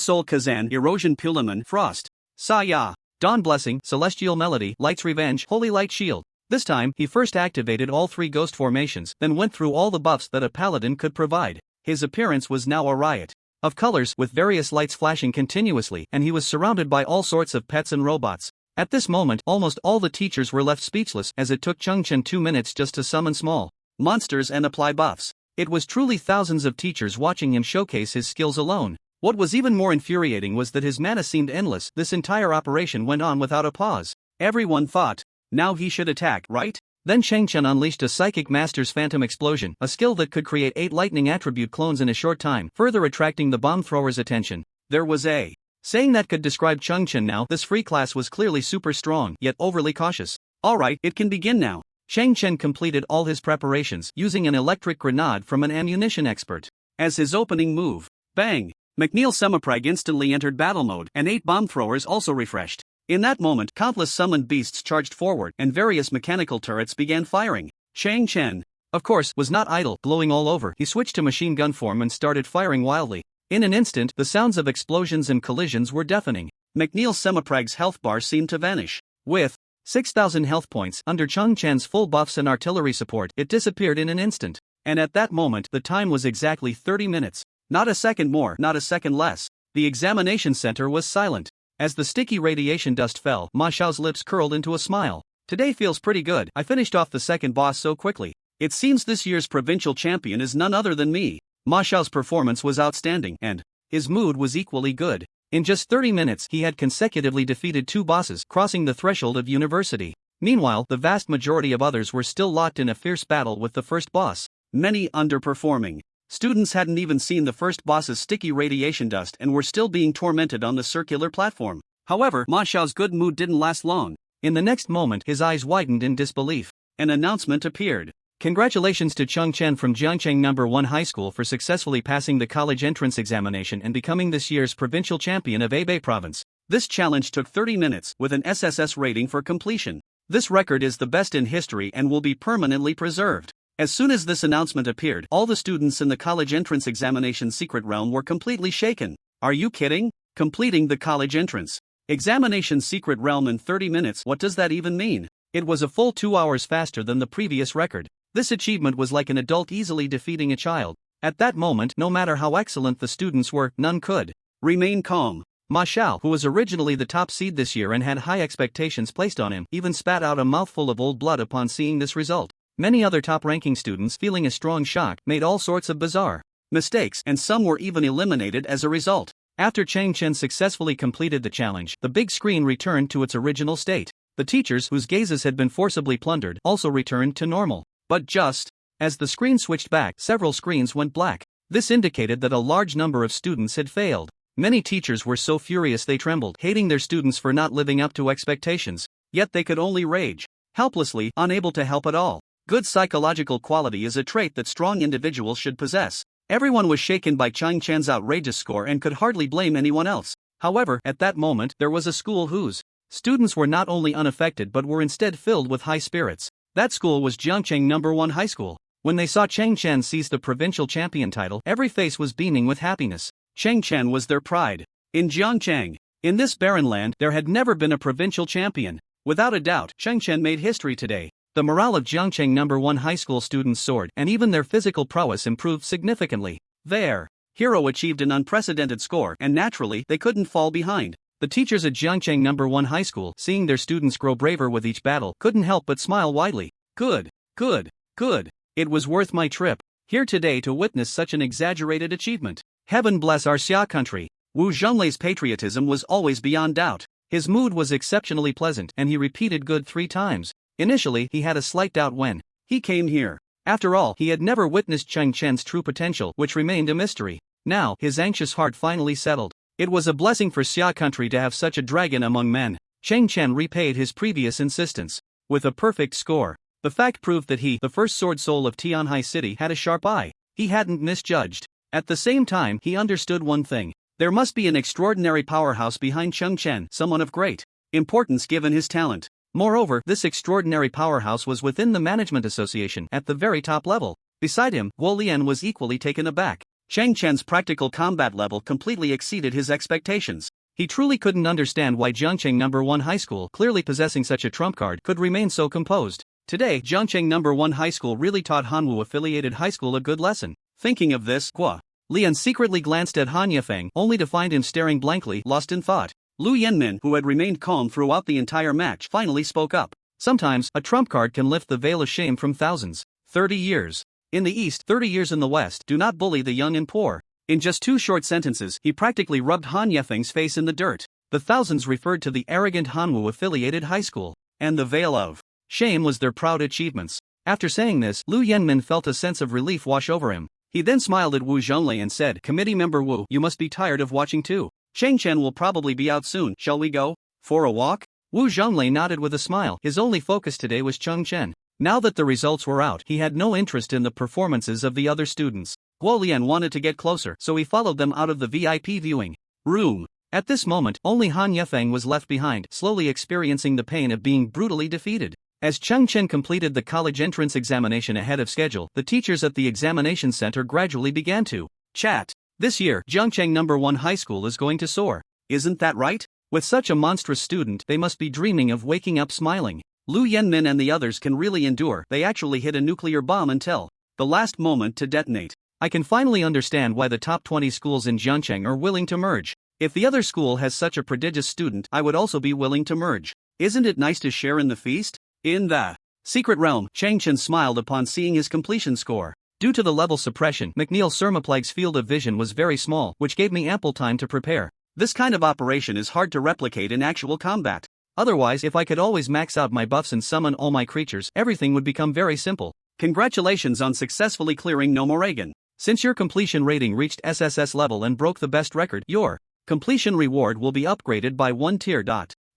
Soul Kazan, Erosion Puliman, Frost, Saya, Dawn Blessing, Celestial Melody, Light's Revenge, Holy Light Shield. This time, he first activated all 3 ghost formations, then went through all the buffs that a paladin could provide. His appearance was now a riot of colors, with various lights flashing continuously, and he was surrounded by all sorts of pets and robots. At this moment, almost all the teachers were left speechless, as it took Chen 2 minutes just to summon small monsters and apply buffs. It was truly thousands of teachers watching him showcase his skills alone. What was even more infuriating was that his mana seemed endless. This entire operation went on without a pause. Everyone thought, now he should attack, right? Then Chen unleashed a Psychic Master's Phantom Explosion, a skill that could create 8 lightning attribute clones in a short time, further attracting the bomb thrower's attention. There was a saying that could describe Chen now. This free class was clearly super strong, yet overly cautious. Alright, it can begin now. Chen completed all his preparations, using an electric grenade from an ammunition expert. As his opening move, bang! McNeil Thermoplag instantly entered battle mode, and 8 bomb throwers also refreshed. In that moment, countless summoned beasts charged forward, and various mechanical turrets began firing. Chen, of course, was not idle. Glowing all over, he switched to machine gun form and started firing wildly. In an instant, the sounds of explosions and collisions were deafening. McNeil Thermoplag's health bar seemed to vanish. With 6,000 health points, under Chen's full buffs and artillery support, it disappeared in an instant. And at that moment, the time was exactly 30 minutes. Not a second more, not a second less. The examination center was silent. As the sticky radiation dust fell, Ma Xiao's lips curled into a smile. Today feels pretty good. I finished off the second boss so quickly. It seems this year's provincial champion is none other than me. Ma Xiao's performance was outstanding, and his mood was equally good. In just 30 minutes, he had consecutively defeated 2 bosses, crossing the threshold of university. Meanwhile, the vast majority of others were still locked in a fierce battle with the first boss. Many underperforming students hadn't even seen the first boss's sticky radiation dust and were still being tormented on the circular platform. However, Ma Xiao's good mood didn't last long. In the next moment, his eyes widened in disbelief. An announcement appeared. Congratulations to Chen from Jiangcheng No. 1 High School for successfully passing the college entrance examination and becoming this year's provincial champion of Hebei Province. This challenge took 30 minutes with an SSS rating for completion. This record is the best in history and will be permanently preserved. As soon as this announcement appeared, all the students in the college entrance examination secret realm were completely shaken. Are you kidding? Completing the college entrance examination secret realm in 30 minutes, what does that even mean? It was a full 2 hours faster than the previous record. This achievement was like an adult easily defeating a child. At that moment, no matter how excellent the students were, none could remain calm. Ma Xiao, who was originally the top seed this year and had high expectations placed on him, even spat out a mouthful of old blood upon seeing this result. Many other top-ranking students, feeling a strong shock, made all sorts of bizarre mistakes, and some were even eliminated as a result. After Chen successfully completed the challenge, the big screen returned to its original state. The teachers, whose gazes had been forcibly plundered, also returned to normal. But just as the screen switched back, several screens went black. This indicated that a large number of students had failed. Many teachers were so furious they trembled, hating their students for not living up to expectations. Yet they could only rage helplessly, unable to help at all. Good psychological quality is a trait that strong individuals should possess. Everyone was shaken by Chen's outrageous score and could hardly blame anyone else. However, at that moment, there was a school whose students were not only unaffected but were instead filled with high spirits. That school was Jiangcheng No. 1 High School. When they saw Chen seize the provincial champion title, every face was beaming with happiness. Chen was their pride. In Jiangcheng, in this barren land, there had never been a provincial champion. Without a doubt, Chen made history today. The morale of Jiangcheng No. 1 High School students soared, and even their physical prowess improved significantly. Their hero achieved an unprecedented score, and naturally, they couldn't fall behind. The teachers at Jiangcheng No. 1 High School, seeing their students grow braver with each battle, couldn't help but smile widely. Good. It was worth my trip here today to witness such an exaggerated achievement. Heaven bless our Xia country. Wu Zhonglei's patriotism was always beyond doubt. His mood was exceptionally pleasant, and he repeated good 3 times. Initially, he had a slight doubt when he came here. After all, he had never witnessed Chen's true potential, which remained a mystery. Now, his anxious heart finally settled. It was a blessing for Xia country to have such a dragon among men. Chen repaid his previous insistence with a perfect score. The fact proved that he, the first sword soul of Tianhai City, had a sharp eye. He hadn't misjudged. At the same time, he understood one thing. There must be an extraordinary powerhouse behind Chen, someone of great importance given his talent. Moreover, this extraordinary powerhouse was within the management association at the very top level. Beside him, Guo Lian was equally taken aback. Chen's practical combat level completely exceeded his expectations. He truly couldn't understand why Jiangcheng No. 1 High School, clearly possessing such a trump card, could remain so composed. Today, Jiangcheng No. 1 High School really taught Hanwu-affiliated high school a good lesson. Thinking of this, Guo Lian secretly glanced at Han Yefeng, only to find him staring blankly, lost in thought. Lu Yanmin, who had remained calm throughout the entire match, finally spoke up. Sometimes, a trump card can lift the veil of shame from thousands. 30 years in the East, 30 years in the West. Do not bully the young and poor. In just 2 short sentences, he practically rubbed Han Yefeng's face in the dirt. The thousands referred to the arrogant Hanwu-affiliated high school, and the veil of shame was their proud achievements. After saying this, Lu Yanmin felt a sense of relief wash over him. He then smiled at Wu Zhonglei and said, "Committee member Wu, you must be tired of watching too. Chen will probably be out soon. Shall we go for a walk?" Wu Zhonglei nodded with a smile. His only focus today was Chen. Now that the results were out, he had no interest in the performances of the other students. Guo Lian wanted to get closer, so he followed them out of the VIP viewing room. At this moment, only Han Yefeng was left behind, slowly experiencing the pain of being brutally defeated. As Chen completed the college entrance examination ahead of schedule, the teachers at the examination center gradually began to chat. This year, Jiangcheng No. 1 High School is going to soar. Isn't that right? With such a monstrous student, they must be dreaming of waking up smiling. Lu Yanmin and the others can really endure. They actually hit a nuclear bomb until the last moment to detonate. I can finally understand why the top 20 schools in Jiangcheng are willing to merge. If the other school has such a prodigious student, I would also be willing to merge. Isn't it nice to share in the feast? In the secret realm, Chen smiled upon seeing his completion score. Due to the level suppression, McNeil Surmaplague's field of vision was very small, which gave me ample time to prepare. This kind of operation is hard to replicate in actual combat. Otherwise, if I could always max out my buffs and summon all my creatures, everything would become very simple. Congratulations on successfully clearing No Moragan. Since your completion rating reached SSS level and broke the best record, your completion reward will be upgraded by 1 tier.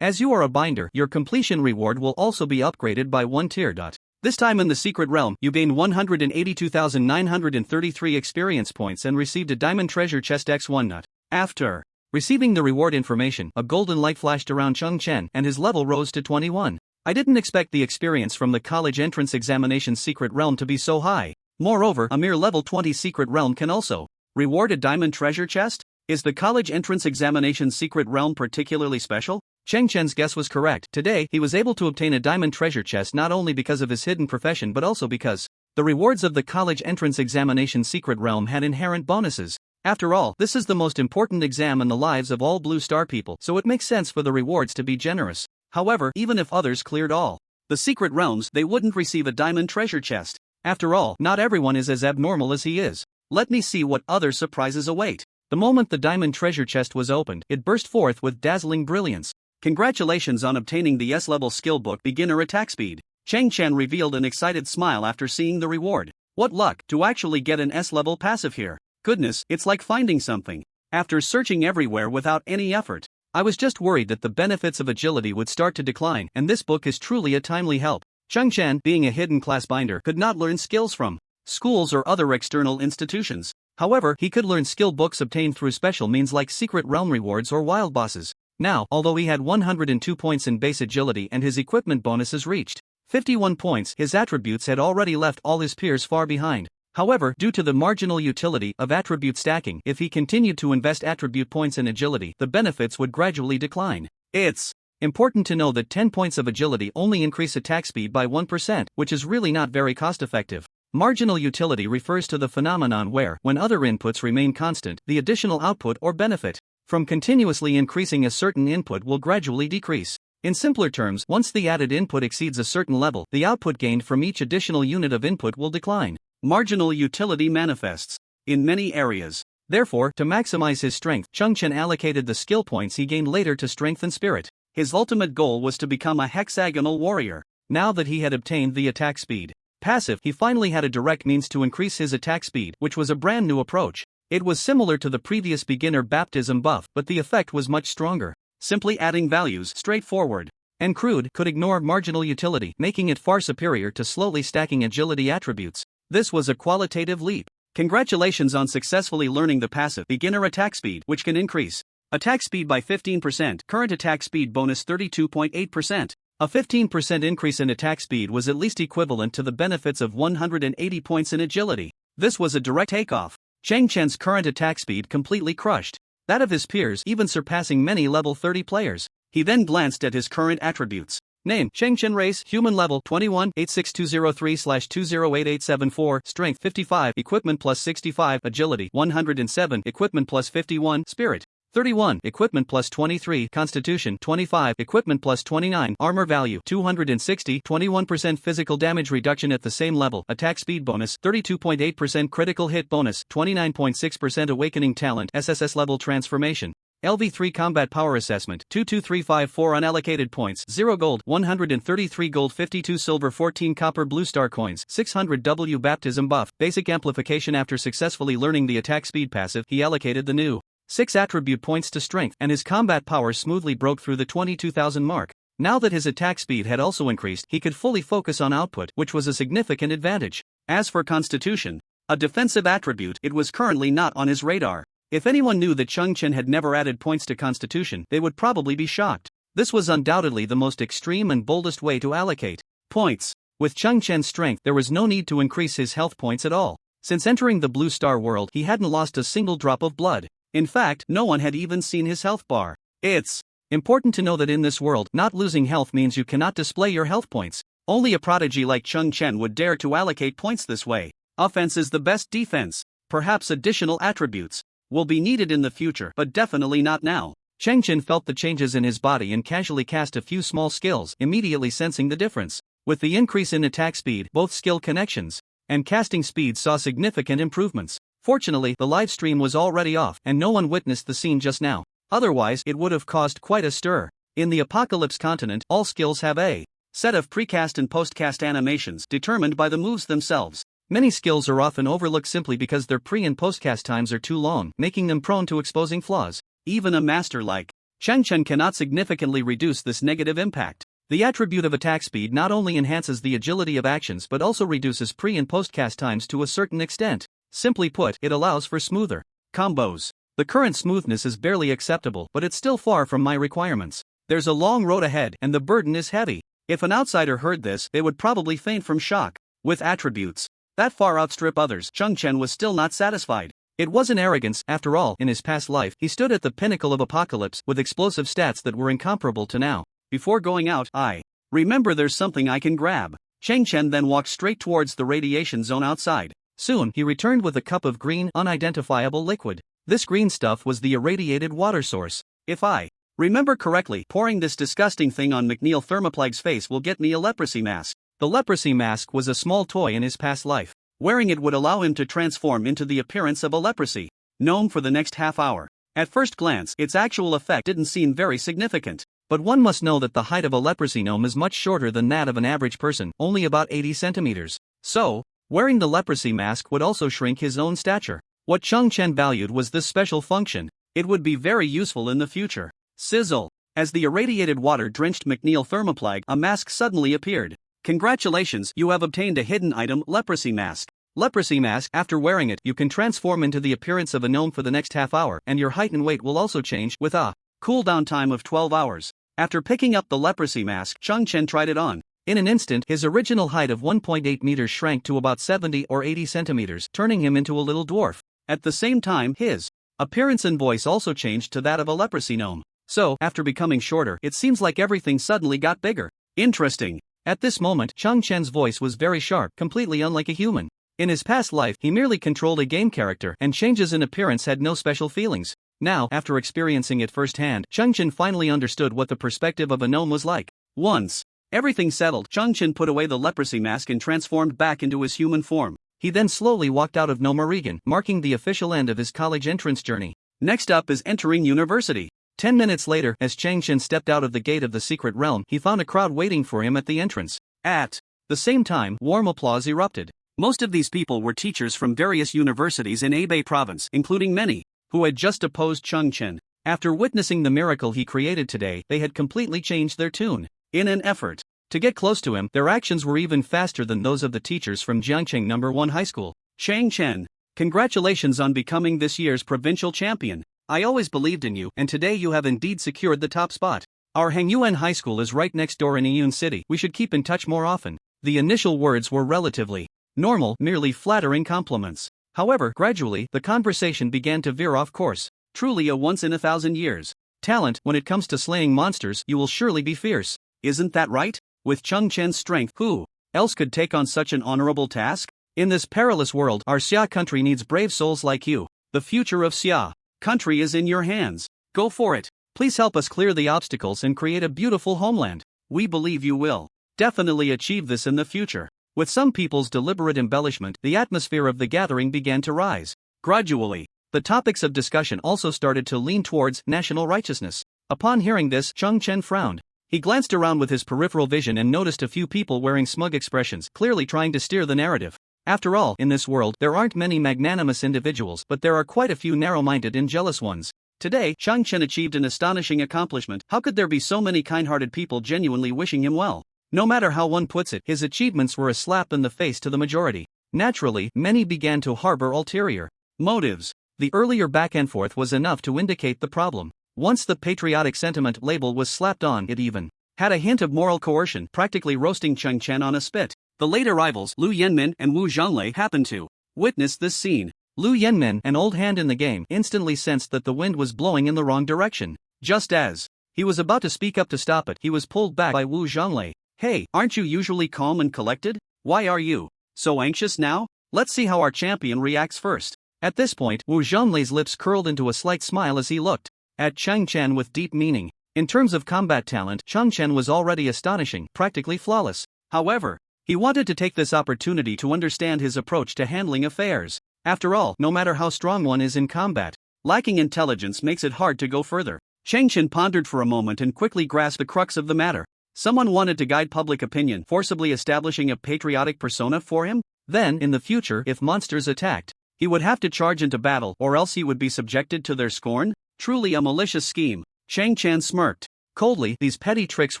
As you are a binder, your completion reward will also be upgraded by 1 tier. This time in the Secret Realm, you gained 182,933 experience points and received a Diamond Treasure Chest X1. After receiving the reward information, a golden light flashed around Chen, and his level rose to 21. I didn't expect the experience from the college entrance examination Secret Realm to be so high. Moreover, a mere level 20 Secret Realm can also reward a Diamond Treasure Chest? Is the college entrance examination Secret Realm particularly special? Chen's guess was correct. Today, he was able to obtain a Diamond Treasure Chest not only because of his hidden profession but also because the rewards of the college entrance examination Secret Realm had inherent bonuses. After all, this is the most important exam in the lives of all Blue Star people, so it makes sense for the rewards to be generous. However, even if others cleared all the Secret Realms, they wouldn't receive a Diamond Treasure Chest. After all, not everyone is as abnormal as he is. Let me see what other surprises await. The moment the Diamond Treasure Chest was opened, it burst forth with dazzling brilliance. Congratulations on obtaining the S-level skill book Beginner Attack Speed. Chen revealed an excited smile after seeing the reward. What luck to actually get an S-level passive here. Goodness, it's like finding something. After searching everywhere without any effort, I was just worried that the benefits of agility would start to decline, and this book is truly a timely help. Chen, being a hidden class binder, could not learn skills from schools or other external institutions. However, he could learn skill books obtained through special means like Secret Realm rewards or wild bosses. Now, although he had 102 points in base agility and his equipment bonuses reached 51 points, his attributes had already left all his peers far behind. However, due to the marginal utility of attribute stacking, if he continued to invest attribute points in agility, the benefits would gradually decline. It's important to know that 10 points of agility only increase attack speed by 1%, which is really not very cost-effective. Marginal utility refers to the phenomenon where, when other inputs remain constant, the additional output or benefit from continuously increasing a certain input will gradually decrease. In simpler terms, once the added input exceeds a certain level, the output gained from each additional unit of input will decline. Marginal utility manifests in many areas. Therefore, to maximize his strength, Chen allocated the skill points he gained later to strength and spirit. His ultimate goal was to become a hexagonal warrior. Now that he had obtained the attack speed passive, he finally had a direct means to increase his attack speed, which was a brand new approach. It was similar to the previous beginner baptism buff, but the effect was much stronger. Simply adding values, straightforward and crude, could ignore marginal utility, making it far superior to slowly stacking agility attributes. This was a qualitative leap. Congratulations on successfully learning the passive Beginner Attack Speed, which can increase attack speed by 15%, current attack speed bonus 32.8%. A 15% increase in attack speed was at least equivalent to the benefits of 180 points in agility. This was a direct takeoff. Chen's current attack speed completely crushed that of his peers, even surpassing many level 30 players. He then glanced at his current attributes. Name: Chen race, human level 21, 86203/208874, strength 55, equipment plus 65, agility 107, equipment plus 51, spirit 31, equipment plus 23, constitution 25, equipment plus 29, armor value 260, 21% physical damage reduction at the same level, attack speed bonus 32.8%, critical hit bonus 29.6%, awakening talent, SSS level transformation. LV3 Combat Power Assessment 22354, unallocated points 0 gold, 133 gold, 52 silver, 14 copper, blue star coins, 600 W. Baptism buff, basic amplification. After successfully learning the attack speed passive, he allocated the new 6 attribute points to strength, and his combat power smoothly broke through the 22,000 mark. Now that his attack speed had also increased, he could fully focus on output, which was a significant advantage. As for constitution, a defensive attribute, it was currently not on his radar. If anyone knew that Chen had never added points to constitution, they would probably be shocked. This was undoubtedly the most extreme and boldest way to allocate points. With Chen's strength, there was no need to increase his health points at all. Since entering the Blue Star world, he hadn't lost a single drop of blood. In fact, no one had even seen his health bar. It's important to know that in this world, not losing health means you cannot display your health points. Only a prodigy like Chen would dare to allocate points this way. Offense is the best defense. Perhaps additional attributes will be needed in the future, but definitely not now. Chen felt the changes in his body and casually cast a few small skills, immediately sensing the difference. With the increase in attack speed, both skill connections and casting speed saw significant improvements. Fortunately, the live stream was already off, and no one witnessed the scene just now. Otherwise, it would have caused quite a stir. In the Apocalypse continent, all skills have a set of precast and postcast animations determined by the moves themselves. Many skills are often overlooked simply because their pre- and postcast times are too long, making them prone to exposing flaws. Even a master like Chen cannot significantly reduce this negative impact. The attribute of attack speed not only enhances the agility of actions but also reduces pre- and postcast times to a certain extent. Simply put, it allows for smoother combos. The current smoothness is barely acceptable, but it's still far from my requirements. There's a long road ahead, and the burden is heavy. If an outsider heard this, they would probably faint from shock. With attributes that far outstrip others, Chen was still not satisfied. It wasn't arrogance, after all. In his past life, he stood at the pinnacle of Apocalypse with explosive stats that were incomparable to now. Before going out, I remember there's something I can grab. Chen then walked straight towards the radiation zone outside. Soon, he returned with a cup of green, unidentifiable liquid. This green stuff was the irradiated water source. If I remember correctly, pouring this disgusting thing on McNeil Thermoplag's face will get me a leprosy mask. The leprosy mask was a small toy in his past life. Wearing it would allow him to transform into the appearance of a leprosy gnome for the next half hour. At first glance, its actual effect didn't seem very significant. But one must know that the height of a leprosy gnome is much shorter than that of an average person, only about 80 centimeters. So, wearing the leprosy mask would also shrink his own stature. What Chen valued was this special function. It would be very useful in the future. Sizzle. As the irradiated water drenched McNeil Thermoplag, a mask suddenly appeared. Congratulations, you have obtained a hidden item, leprosy mask. Leprosy mask. After wearing it, you can transform into the appearance of a gnome for the next half hour, and your height and weight will also change, with a cooldown time of 12 hours. After picking up the leprosy mask, Chen tried it on. In an instant, his original height of 1.8 meters shrank to about 70 or 80 centimeters, turning him into a little dwarf. At the same time, his appearance and voice also changed to that of a leprosy gnome. So, after becoming shorter, it seems like everything suddenly got bigger. Interesting. At this moment, Chen's voice was very sharp, completely unlike a human. In his past life, he merely controlled a game character, and changes in appearance had no special feelings. Now, after experiencing it firsthand, Chen finally understood what the perspective of a gnome was like. Once everything settled, Chen put away the leprosy mask and transformed back into his human form. He then slowly walked out of Gnomeregan, marking the official end of his college entrance journey. Next up is entering university. 10 minutes later, as Chen stepped out of the gate of the secret realm, he found a crowd waiting for him at the entrance. At the same time, warm applause erupted. Most of these people were teachers from various universities in Hebei province, including many who had just opposed Chen. After witnessing the miracle he created today, they had completely changed their tune. In an effort to get close to him, their actions were even faster than those of the teachers from Jiangcheng No. 1 High School. Chen, congratulations on becoming this year's provincial champion. I always believed in you, and today you have indeed secured the top spot. Our Hangyuan High School is right next door in Iyun City. We should keep in touch more often. The initial words were relatively normal, merely flattering compliments. However, gradually, the conversation began to veer off course. Truly a once-in-a-thousand years talent. When it comes to slaying monsters, you will surely be fierce. Isn't that right? With Chen's strength, who else could take on such an honorable task? In this perilous world, our Xia country needs brave souls like you. The future of Xia country is in your hands. Go for it. Please help us clear the obstacles and create a beautiful homeland. We believe you will definitely achieve this in the future. With some people's deliberate embellishment, the atmosphere of the gathering began to rise. Gradually, the topics of discussion also started to lean towards national righteousness. Upon hearing this, Chen frowned. He glanced around with his peripheral vision and noticed a few people wearing smug expressions, clearly trying to steer the narrative. After all, in this world, there aren't many magnanimous individuals, but there are quite a few narrow-minded and jealous ones. Today, Chen achieved an astonishing accomplishment. How could there be so many kind-hearted people genuinely wishing him well? No matter how one puts it, his achievements were a slap in the face to the majority. Naturally, many began to harbor ulterior motives. The earlier back and forth was enough to indicate the problem. Once the patriotic sentiment label was slapped on, it even had a hint of moral coercion, practically roasting Chen on a spit. The late arrivals, Lu Yanmin and Wu Zhonglei, happened to witness this scene. Lu Yanmin, an old hand in the game, instantly sensed that the wind was blowing in the wrong direction. Just as he was about to speak up to stop it, he was pulled back by Wu Zhonglei. Hey, aren't you usually calm and collected? Why are you so anxious now? Let's see how our champion reacts first. At this point, Wu Zhonglei's lips curled into a slight smile as he looked at Chen with deep meaning. In terms of combat talent, Chen was already astonishing, practically flawless. However, he wanted to take this opportunity to understand his approach to handling affairs. After all, no matter how strong one is in combat, lacking intelligence makes it hard to go further. Chen pondered for a moment and quickly grasped the crux of the matter. Someone wanted to guide public opinion, forcibly establishing a patriotic persona for him? Then, in the future, if monsters attacked, he would have to charge into battle, or else he would be subjected to their scorn? Truly a malicious scheme. Chen smirked. Coldly, these petty tricks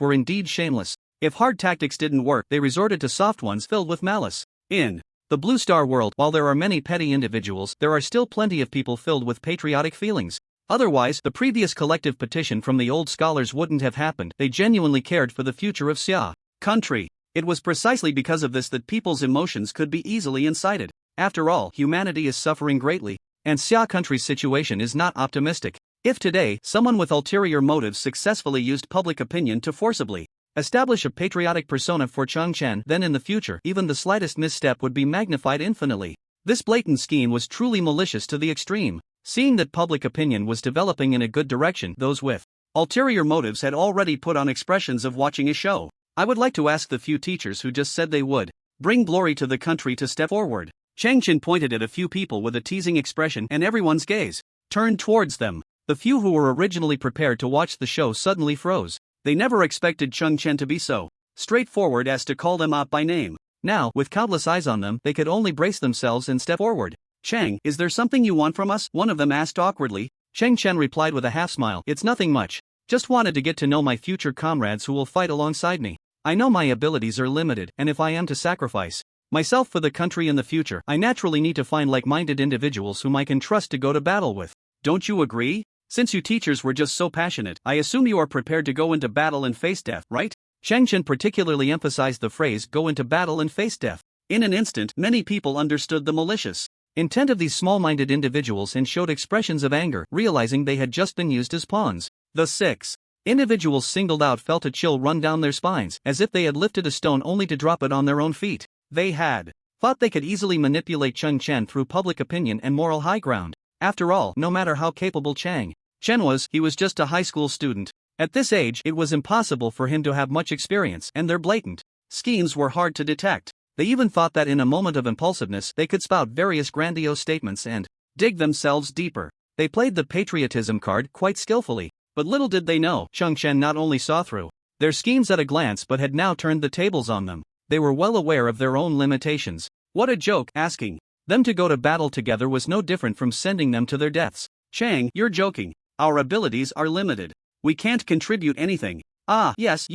were indeed shameless. If hard tactics didn't work, they resorted to soft ones filled with malice. In the Blue Star world, while there are many petty individuals, there are still plenty of people filled with patriotic feelings. Otherwise, the previous collective petition from the old scholars wouldn't have happened. They genuinely cared for the future of Xia country. It was precisely because of this that people's emotions could be easily incited. After all, humanity is suffering greatly, and Xia country's situation is not optimistic. If today, someone with ulterior motives successfully used public opinion to forcibly establish a patriotic persona for Chong Chen, then in the future, even the slightest misstep would be magnified infinitely. This blatant scheme was truly malicious to the extreme. Seeing that public opinion was developing in a good direction, those with ulterior motives had already put on expressions of watching a show. I would like to ask the few teachers who just said they would bring glory to the country to step forward. Chen pointed at a few people with a teasing expression, and everyone's gaze turned towards them. The few who were originally prepared to watch the show suddenly froze. They never expected Chong Chen to be so straightforward as to call them out by name. Now, with countless eyes on them, they could only brace themselves and step forward. Chang, is there something you want from us? One of them asked awkwardly. Chen replied with a half-smile. It's nothing much. Just wanted to get to know my future comrades who will fight alongside me. I know my abilities are limited, and if I am to sacrifice myself for the country in the future, I naturally need to find like-minded individuals whom I can trust to go to battle with. Don't you agree? Since you teachers were just so passionate, I assume you are prepared to go into battle and face death, right? Chen particularly emphasized the phrase go into battle and face death. In an instant, many people understood the malicious intent of these small-minded individuals and showed expressions of anger, realizing they had just been used as pawns. The 6 individuals singled out felt a chill run down their spines, as if they had lifted a stone only to drop it on their own feet. They had thought they could easily manipulate Chong Chen through public opinion and moral high ground. After all, no matter how capable Chen was, he was just a high school student. At this age, it was impossible for him to have much experience, and their blatant schemes were hard to detect. They even thought that in a moment of impulsiveness, they could spout various grandiose statements and dig themselves deeper. They played the patriotism card quite skillfully, but little did they know, Chong Chen not only saw through their schemes at a glance but had now turned the tables on them. They were well aware of their own limitations. What a joke, asking them to go to battle together was no different from sending them to their deaths. Chang, you're joking. Our abilities are limited. We can't contribute anything. Ah, yes,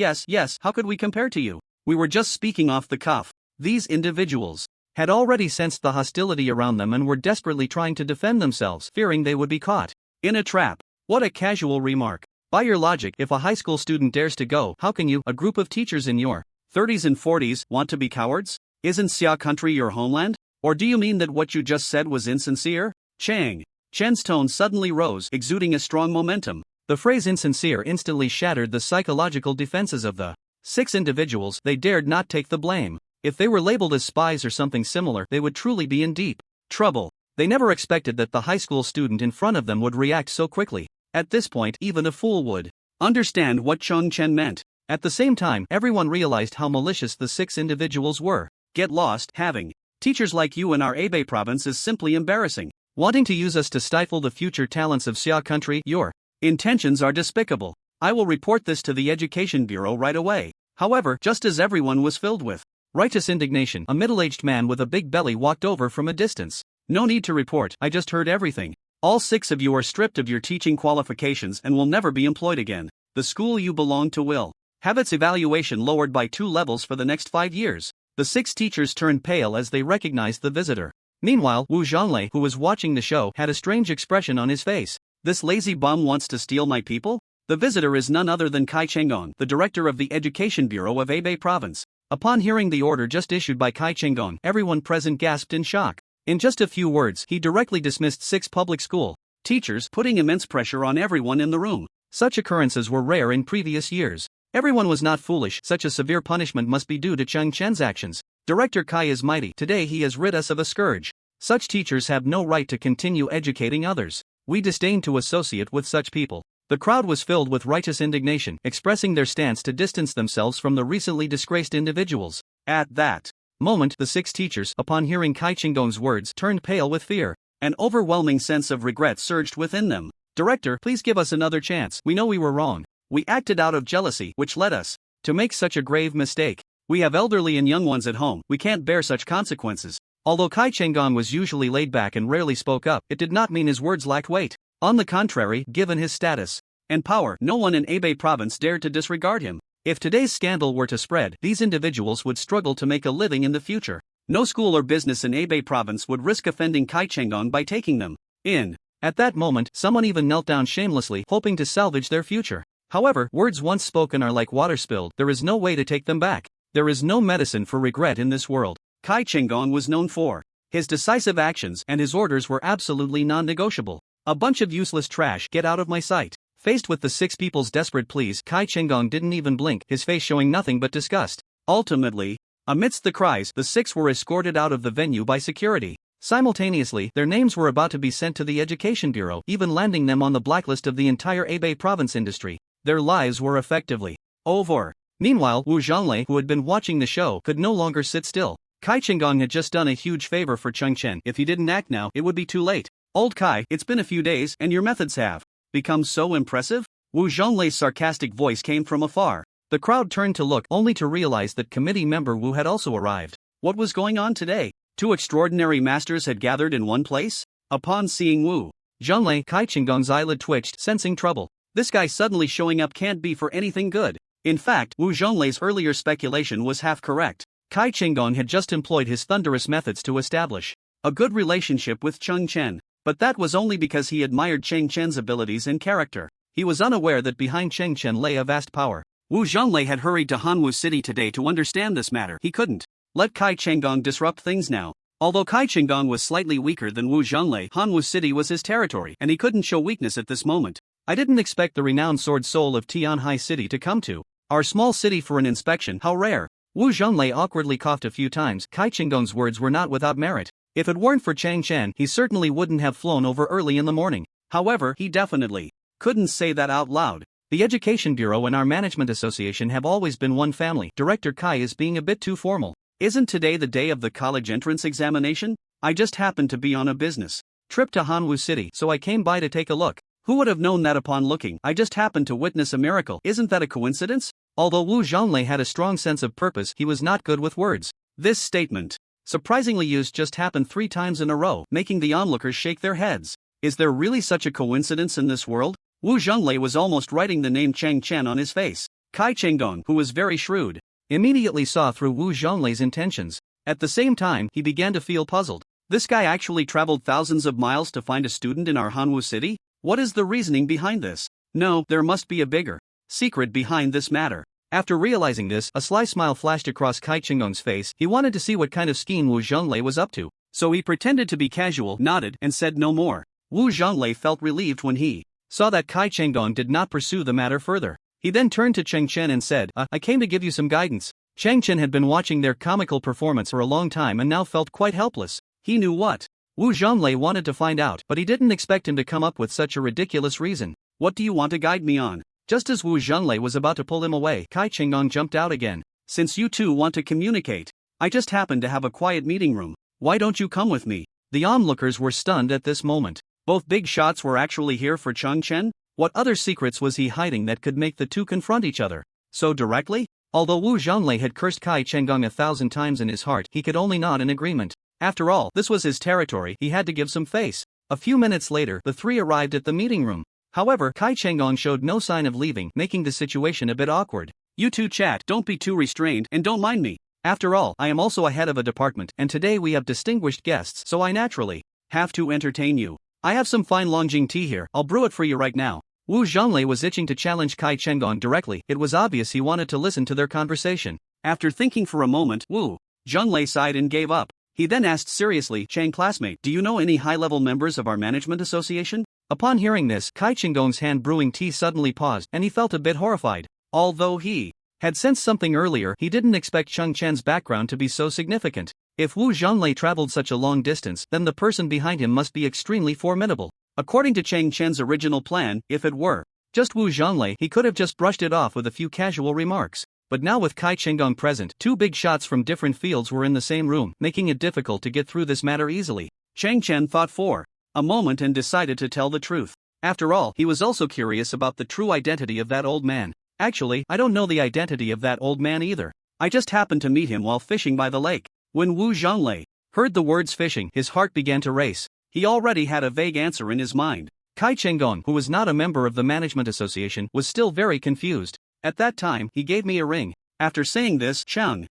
how could we compare to you? We were just speaking off the cuff. These individuals had already sensed the hostility around them and were desperately trying to defend themselves, fearing they would be caught in a trap. What a casual remark. By your logic, if a high school student dares to go, how can you, a group of teachers in your 30s and 40s, want to be cowards? Isn't Xia country your homeland? Or do you mean that what you just said was insincere? Chen's tone suddenly rose, exuding a strong momentum. The phrase insincere instantly shattered the psychological defenses of the 6 individuals. They dared not take the blame. If they were labeled as spies or something similar, they would truly be in deep trouble. They never expected that the high school student in front of them would react so quickly. At this point, even a fool would understand what Chong Chen meant. At the same time, everyone realized how malicious the 6 individuals were. Get lost, having teachers like you in our Hebei province is simply embarrassing. Wanting to use us to stifle the future talents of Xia country, your intentions are despicable. I will report this to the Education Bureau right away. However, just as everyone was filled with righteous indignation, a middle-aged man with a big belly walked over from a distance. No need to report, I just heard everything. All 6 of you are stripped of your teaching qualifications and will never be employed again. The school you belong to will have its evaluation lowered by 2 levels for the next 5 years. The 6 teachers turned pale as they recognized the visitor. Meanwhile, Wu Zhonglei, who was watching the show, had a strange expression on his face. This lazy bum wants to steal my people? The visitor is none other than Kai Chenggong, the director of the Education Bureau of Hebei Province. Upon hearing the order just issued by Kai Chenggong, everyone present gasped in shock. In just a few words, he directly dismissed 6 public school teachers, putting immense pressure on everyone in the room. Such occurrences were rare in previous years. Everyone was not foolish. Such a severe punishment must be due to Chong Chen's actions. Director Kai is mighty. Today he has rid us of a scourge. Such teachers have no right to continue educating others. We disdain to associate with such people. The crowd was filled with righteous indignation, expressing their stance to distance themselves from the recently disgraced individuals. At that moment, the 6 teachers, upon hearing Kai Chenggong's words, turned pale with fear. An overwhelming sense of regret surged within them. Director, please give us another chance. We know we were wrong. We acted out of jealousy, which led us to make such a grave mistake. We have elderly and young ones at home. We can't bear such consequences. Although Kai Cheng-gong was usually laid back and rarely spoke up, it did not mean his words lacked weight. On the contrary, given his status and power, no one in Hebei province dared to disregard him. If today's scandal were to spread, these individuals would struggle to make a living in the future. No school or business in Hebei province would risk offending Kai Cheng-gong by taking them in. At that moment, someone even knelt down shamelessly, hoping to salvage their future. However, words once spoken are like water spilled. There is no way to take them back. There is no medicine for regret in this world. Kai Cheng-gong was known for his decisive actions, and his orders were absolutely non-negotiable. A bunch of useless trash, get out of my sight. Faced with the six people's desperate pleas, Kai Cheng-gong didn't even blink, his face showing nothing but disgust. Ultimately, amidst the cries, the six were escorted out of the venue by security. Simultaneously, their names were about to be sent to the Education Bureau, even landing them on the blacklist of the entire Hebei province industry. Their lives were effectively over. Meanwhile, Wu Zhonglei, who had been watching the show, could no longer sit still. Kai Cheng-gong had just done a huge favor for Cheng Chen. If he didn't act now, it would be too late. Old Kai, it's been a few days, and your methods have become so impressive? Wu Zhonglei's sarcastic voice came from afar. The crowd turned to look, only to realize that committee member Wu had also arrived. What was going on today? Two extraordinary masters had gathered in one place? Upon seeing Wu Zhonglei, Kai Cheng-gong's eyelid twitched, sensing trouble. This guy suddenly showing up can't be for anything good. In fact, Wu Zhonglei's earlier speculation was half correct. Kai Cheng-gong had just employed his thunderous methods to establish a good relationship with Cheng Chen. But that was only because he admired Cheng Chen's abilities and character. He was unaware that behind Cheng Chen lay a vast power. Wu Zhonglei had hurried to Hanwu City today to understand this matter. He couldn't let Kai Cheng-gong disrupt things now. Although Kai Cheng-gong was slightly weaker than Wu Zhonglei, Hanwu City was his territory, and he couldn't show weakness at this moment. I didn't expect the renowned sword soul of Tianhai City to come to our small city for an inspection. How rare. Wu Zhonglei awkwardly coughed a few times. Kai Cheng-gong's words were not without merit. If it weren't for Cheng Chen, he certainly wouldn't have flown over early in the morning. However, he definitely couldn't say that out loud. The Education Bureau and our Management Association have always been one family. Director Kai is being a bit too formal. Isn't today the day of the college entrance examination? I just happened to be on a business trip to Hanwu City, so I came by to take a look. Who would have known that upon looking? I just happened to witness a miracle. Isn't that a coincidence? Although Wu Zhonglei had a strong sense of purpose, he was not good with words. This statement, surprisingly used, just happened 3 times in a row, making the onlookers shake their heads. Is there really such a coincidence in this world? Wu Zhonglei was almost writing the name Cheng Chen on his face. Kai Cheng-gong, who was very shrewd, immediately saw through Wu Zhonglei's intentions. At the same time, he began to feel puzzled. This guy actually traveled thousands of miles to find a student in our Hanwu City? What is the reasoning behind this? No, there must be a bigger secret behind this matter. After realizing this, a sly smile flashed across Kai Cheng-gong's face. He wanted to see what kind of scheme Wu Zhonglei was up to. So he pretended to be casual, nodded, and said no more. Wu Zhonglei felt relieved when he saw that Kai Cheng-gong did not pursue the matter further. He then turned to Cheng Chen and said, I came to give you some guidance. Cheng Chen had been watching their comical performance for a long time and now felt quite helpless. He knew what Wu Zhonglei wanted to find out, but he didn't expect him to come up with such a ridiculous reason. What do you want to guide me on? Just as Wu Zhonglei was about to pull him away, Kai Cheng-gong jumped out again. Since you two want to communicate, I just happen to have a quiet meeting room. Why don't you come with me? The onlookers were stunned at this moment. Both big shots were actually here for Cheng Chen? What other secrets was he hiding that could make the two confront each other so directly? Although Wu Zhonglei had cursed Kai Cheng-gong 1,000 times in his heart, he could only nod in agreement. After all, this was his territory, he had to give some face. A few minutes later, the three arrived at the meeting room. However, Kai Cheng-gong showed no sign of leaving, making the situation a bit awkward. You two chat, don't be too restrained, and don't mind me. After all, I am also a head of a department, and today we have distinguished guests, so I naturally have to entertain you. I have some fine Longjing tea here, I'll brew it for you right now. Wu Zhonglei was itching to challenge Kai Cheng-gong directly. It was obvious he wanted to listen to their conversation. After thinking for a moment, Wu Zhonglei sighed and gave up. He then asked seriously, Chang classmate, do you know any high-level members of our management association? Upon hearing this, Kai Cheng-gong's hand brewing tea suddenly paused, and he felt a bit horrified. Although he had sensed something earlier, he didn't expect Cheng Chen's background to be so significant. If Wu Zhonglei traveled such a long distance, then the person behind him must be extremely formidable. According to Cheng Chen's original plan, if it were just Wu Zhonglei, he could have just brushed it off with a few casual remarks. But now with Kai Cheng-gong present, two big shots from different fields were in the same room, making it difficult to get through this matter easily. Cheng Chen thought for a moment and decided to tell the truth. After all, he was also curious about the true identity of that old man. Actually, I don't know the identity of that old man either. I just happened to meet him while fishing by the lake. When Wu Zhonglei heard the words fishing, his heart began to race. He already had a vague answer in his mind. Kai Chenggong, who was not a member of the management association, was still very confused. At that time, he gave me a ring. After saying this, Chen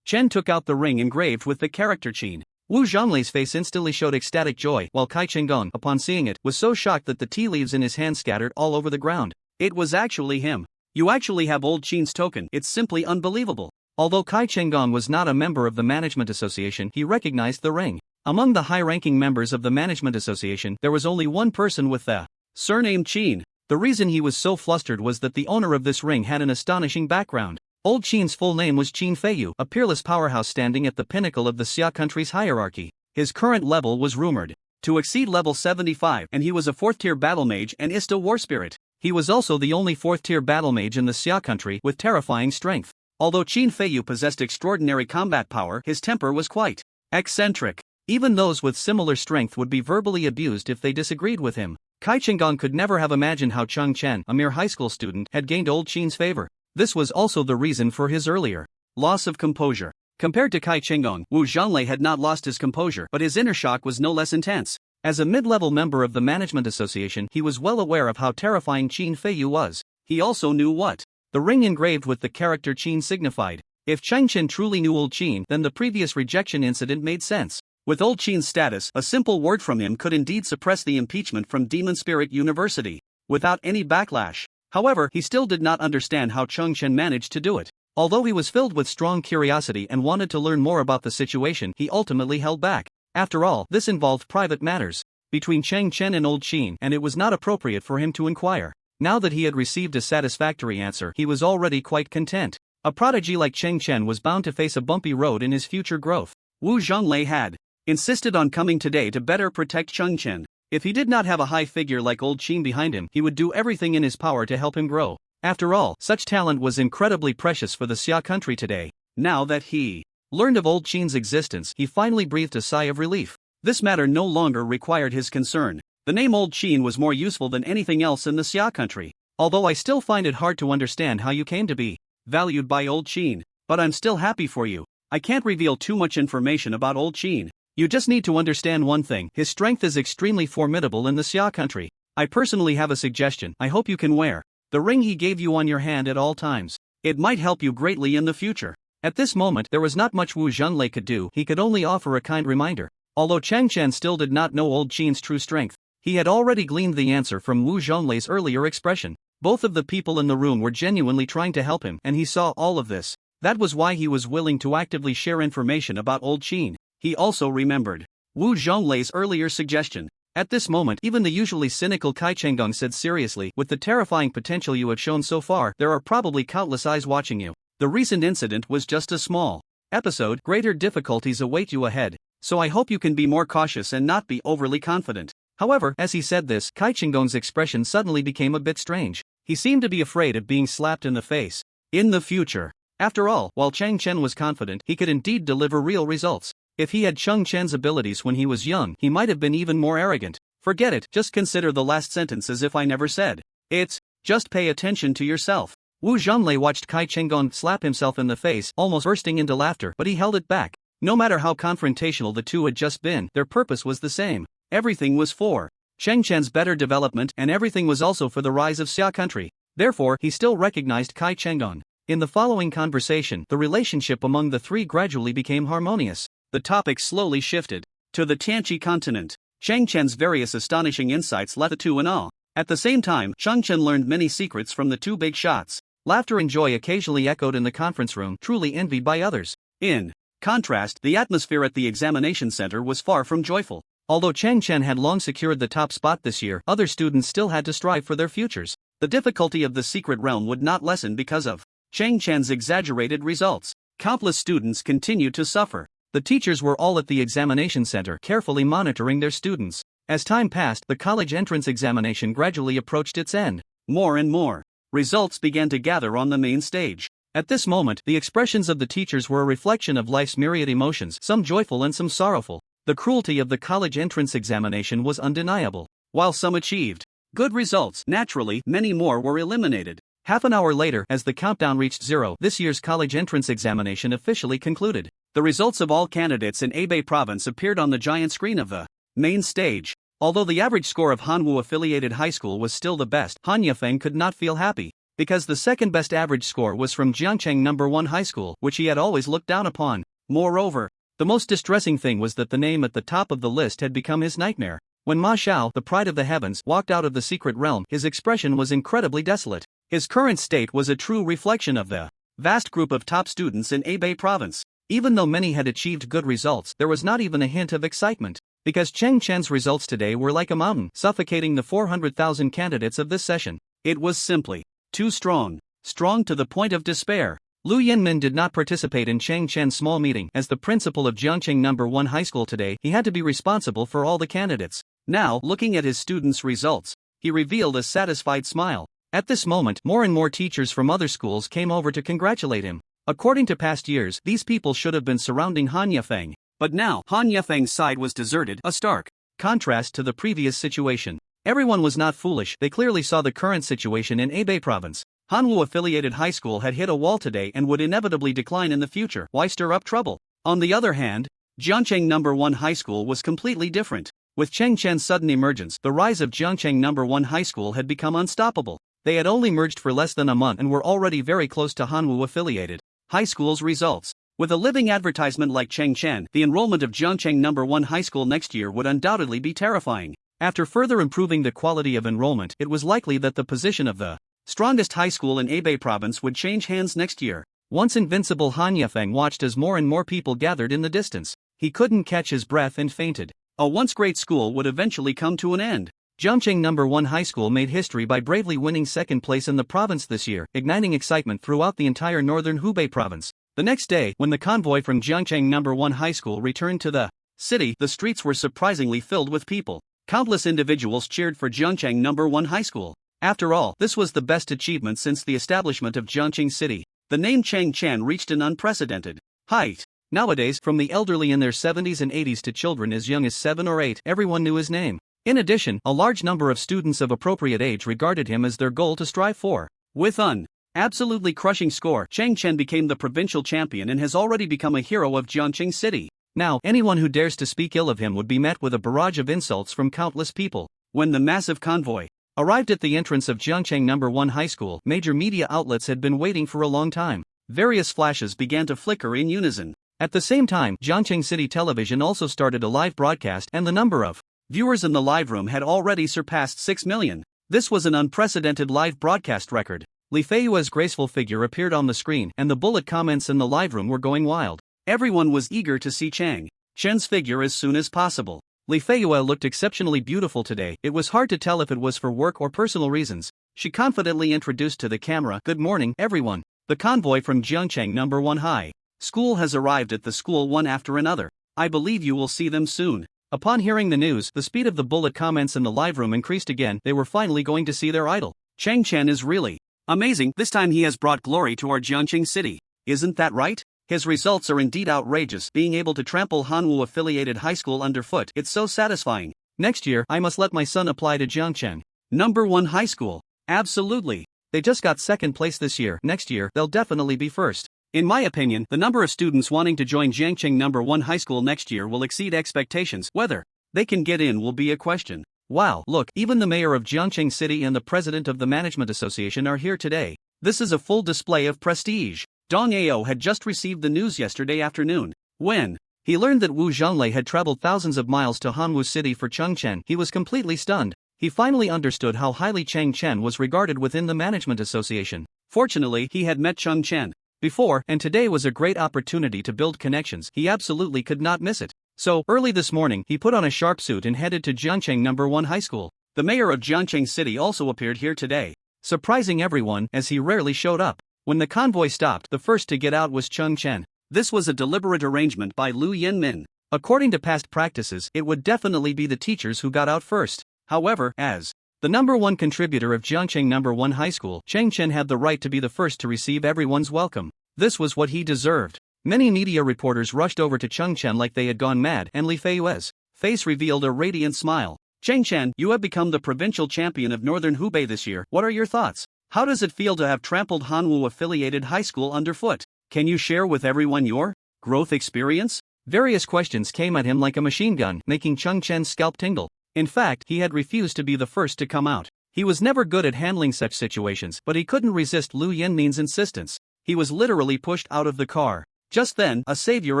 took out the ring engraved with the character Qin. Wu Zhonglei's face instantly showed ecstatic joy, while Kai Chenggong, upon seeing it, was so shocked that the tea leaves in his hand scattered all over the ground. It was actually him. You actually have old Qin's token, it's simply unbelievable. Although Kai Chenggong was not a member of the management association, he recognized the ring. Among the high-ranking members of the management association, there was only one person with the surname Qin. The reason he was so flustered was that the owner of this ring had an astonishing background. Old Qin's full name was Qin Feiyu, a peerless powerhouse standing at the pinnacle of the Xia country's hierarchy. His current level was rumored to exceed level 75, and he was a 4th-tier battle mage and Ista war spirit. He was also the only 4th-tier battle mage in the Xia country with terrifying strength. Although Qin Feiyu possessed extraordinary combat power, his temper was quite eccentric. Even those with similar strength would be verbally abused if they disagreed with him. Kai Chenggong could never have imagined how Chong Chen, a mere high school student, had gained old Qin's favor. This was also the reason for his earlier loss of composure. Compared to Kai Chenggong, Wu Zhonglei had not lost his composure, but his inner shock was no less intense. As a mid-level member of the management association, he was well aware of how terrifying Qin Feiyu was. He also knew what the ring engraved with the character Qin signified. If Cheng Chen truly knew old Qin, then the previous rejection incident made sense. With old Qin's status, a simple word from him could indeed suppress the impeachment from Demon Spirit University without any backlash. However, he still did not understand how Chong Chen managed to do it. Although he was filled with strong curiosity and wanted to learn more about the situation, he ultimately held back. After all, this involved private matters between Cheng Chen and old Qin, and it was not appropriate for him to inquire. Now that he had received a satisfactory answer, he was already quite content. A prodigy like Cheng Chen was bound to face a bumpy road in his future growth. Wu Zhonglei had insisted on coming today to better protect Cheng Chen. If he did not have a high figure like old Qin behind him, he would do everything in his power to help him grow. After all, such talent was incredibly precious for the Xia country today. Now that he learned of old Qin's existence, he finally breathed a sigh of relief. This matter no longer required his concern. The name old Qin was more useful than anything else in the Xia country. Although I still find it hard to understand how you came to be valued by old Qin, but I'm still happy for you. I can't reveal too much information about old Qin. You just need to understand one thing: his strength is extremely formidable in the Xia country. I personally have a suggestion. I hope you can wear the ring he gave you on your hand at all times. It might help you greatly in the future. At this moment, there was not much Wu Zhonglei could do. He could only offer a kind reminder. Although Cheng Chen still did not know old Qin's true strength, he had already gleaned the answer from Wu Zhonglei's earlier expression. Both of the people in the room were genuinely trying to help him, and he saw all of this. That was why he was willing to actively share information about old Qin. He also remembered Wu Zhonglei's earlier suggestion. At this moment, even the usually cynical Kai Chenggong said seriously, "With the terrifying potential you have shown so far, there are probably countless eyes watching you. The recent incident was just a small episode. Greater difficulties await you ahead, so I hope you can be more cautious and not be overly confident." However, as he said this, Kai Chenggong's expression suddenly became a bit strange. He seemed to be afraid of being slapped in the face in the future. After all, while Cheng Chen was confident, he could indeed deliver real results. If he had Cheng Chen's abilities when he was young, he might have been even more arrogant. Forget it, just consider the last sentence as if I never said it. Just pay attention to yourself. Wu Zhonglei watched Kai Chenggong slap himself in the face, almost bursting into laughter, but he held it back. No matter how confrontational the two had just been, their purpose was the same. Everything was for Cheng Chen's better development, and everything was also for the rise of Xia country. Therefore, he still recognized Kai Chenggong. In the following conversation, the relationship among the three gradually became harmonious. The topic slowly shifted to the Tianqi continent. Cheng Chen's various astonishing insights left the two in awe. At the same time, Cheng Chen learned many secrets from the two big shots. Laughter and joy occasionally echoed in the conference room, truly envied by others. In contrast, the atmosphere at the examination center was far from joyful. Although Cheng Chen had long secured the top spot this year, other students still had to strive for their futures. The difficulty of the secret realm would not lessen because of Cheng Chen's exaggerated results. Countless students continued to suffer. The teachers were all at the examination center, carefully monitoring their students. As time passed, the college entrance examination gradually approached its end. More and more results began to gather on the main stage. At this moment, the expressions of the teachers were a reflection of life's myriad emotions, some joyful and some sorrowful. The cruelty of the college entrance examination was undeniable. While some achieved Good results. Naturally, many more were eliminated. Half an hour later, as the countdown reached 0, this year's college entrance examination officially concluded. The results of all candidates in Hebei province appeared on the giant screen of the main stage. Although the average score of Hanwoo-affiliated high school was still the best, Han Yafeng could not feel happy, because the second best average score was from Jiangcheng No. 1 High School, which he had always looked down upon. Moreover, the most distressing thing was that the name at the top of the list had become his nightmare. When Ma Xiao, the pride of the heavens, walked out of the secret realm, his expression was incredibly desolate. His current state was a true reflection of the vast group of top students in Hebei province. Even though many had achieved good results, there was not even a hint of excitement, because Cheng Chen's results today were like a mountain, suffocating the 400,000 candidates of this session. It was simply too strong to the point of despair. Lu Yinmin did not participate in Cheng Chen's small meeting. As the principal of Jiangcheng No. 1 High School today, he had to be responsible for all the candidates. Now, looking at his students' results, he revealed a satisfied smile. At this moment, more and more teachers from other schools came over to congratulate him. According to past years, these people should have been surrounding Han Yafeng. But now, Han Yafeng's side was deserted, a stark contrast to the previous situation. Everyone was not foolish, they clearly saw the current situation in Hebei province. Hanwoo-affiliated high school had hit a wall today and would inevitably decline in the future. Why stir up trouble? On the other hand, Jiangcheng No. 1 High School was completely different. With Cheng Chen's sudden emergence, the rise of Jiangcheng No. 1 High School had become unstoppable. They had only merged for less than a month and were already very close to Hanwoo-affiliated high school's results. With a living advertisement like Cheng Chen, the enrollment of Jiangcheng No. 1 High School next year would undoubtedly be terrifying. After further improving the quality of enrollment, it was likely that the position of the strongest high school in Hebei province would change hands next year. Once invincible Han Yafeng watched as more and more people gathered in the distance. He couldn't catch his breath and fainted. A once great school would eventually come to an end. Jiangcheng No. 1 High School made history by bravely winning second place in the province this year, igniting excitement throughout the entire northern Hubei province. The next day, when the convoy from Jiangcheng No. 1 High School returned to the city, the streets were surprisingly filled with people. Countless individuals cheered for Jiangcheng No. 1 High School. After all, this was the best achievement since the establishment of Jiangcheng City. The name Cheng Chen reached an unprecedented height. Nowadays, from the elderly in their 70s and 80s to children as young as 7 or 8, everyone knew his name. In addition, a large number of students of appropriate age regarded him as their goal to strive for. With an absolutely crushing score, Cheng Chen became the provincial champion and has already become a hero of Jiangcheng City. Now, anyone who dares to speak ill of him would be met with a barrage of insults from countless people. When the massive convoy arrived at the entrance of Jiangcheng No. 1 High School, major media outlets had been waiting for a long time. Various flashes began to flicker in unison. At the same time, Jiangcheng City Television also started a live broadcast, and the number of viewers in the live room had already surpassed 6 million. This was an unprecedented live broadcast record. Li Feiyue's graceful figure appeared on the screen, and the bullet comments in the live room were going wild. Everyone was eager to see Cheng Chen's figure as soon as possible. Li Feiyue looked exceptionally beautiful today. It was hard to tell if it was for work or personal reasons. She confidently introduced to the camera, "Good morning, everyone. The convoy from Jiangcheng No. 1 High School has arrived at the school one after another. I believe you will see them soon." Upon hearing the news, the speed of the bullet comments in the live room increased again. They were finally going to see their idol. Cheng Chen is really amazing. This time he has brought glory to our Jiangcheng City. Isn't that right? His results are indeed outrageous. Being able to trample Hanwoo-affiliated high school underfoot, it's so satisfying. Next year, I must let my son apply to Jiangcheng No. 1 High School. Absolutely. They just got second place this year. Next year, they'll definitely be first. In my opinion, the number of students wanting to join Jiangcheng No. 1 High School next year will exceed expectations. Whether they can get in will be a question. Wow, look, even the mayor of Jiangcheng City and the president of the Management Association are here today. This is a full display of prestige. Dong Ao had just received the news yesterday afternoon. When he learned that Wu Zhonglei had traveled thousands of miles to Hanwoo City for Cheng Chen, he was completely stunned. He finally understood how highly Cheng Chen was regarded within the Management Association. Fortunately, he had met Cheng Chen before, and today was a great opportunity to build connections. He absolutely could not miss it. So, early this morning, he put on a sharp suit and headed to Jiangcheng No. 1 High School. The mayor of Jiangcheng City also appeared here today, surprising everyone as he rarely showed up. When the convoy stopped, the first to get out was Cheng Chen. This was a deliberate arrangement by Lu Yinmin. According to past practices, it would definitely be the teachers who got out first. However, as the number 1 contributor of Jiangcheng No. 1 High School, Cheng Chen had the right to be the first to receive everyone's welcome. This was what he deserved. Many media reporters rushed over to Cheng Chen like they had gone mad, and Li Feiyue's face revealed a radiant smile. Cheng Chen, you have become the provincial champion of Northern Hubei this year. What are your thoughts? How does it feel to have trampled Hanwu-affiliated high school underfoot? Can you share with everyone your growth experience? Various questions came at him like a machine gun, making Cheng Chen's scalp tingle. In fact, he had refused to be the first to come out. He was never good at handling such situations, but he couldn't resist Lu Yanmin's insistence. He was literally pushed out of the car. Just then, a savior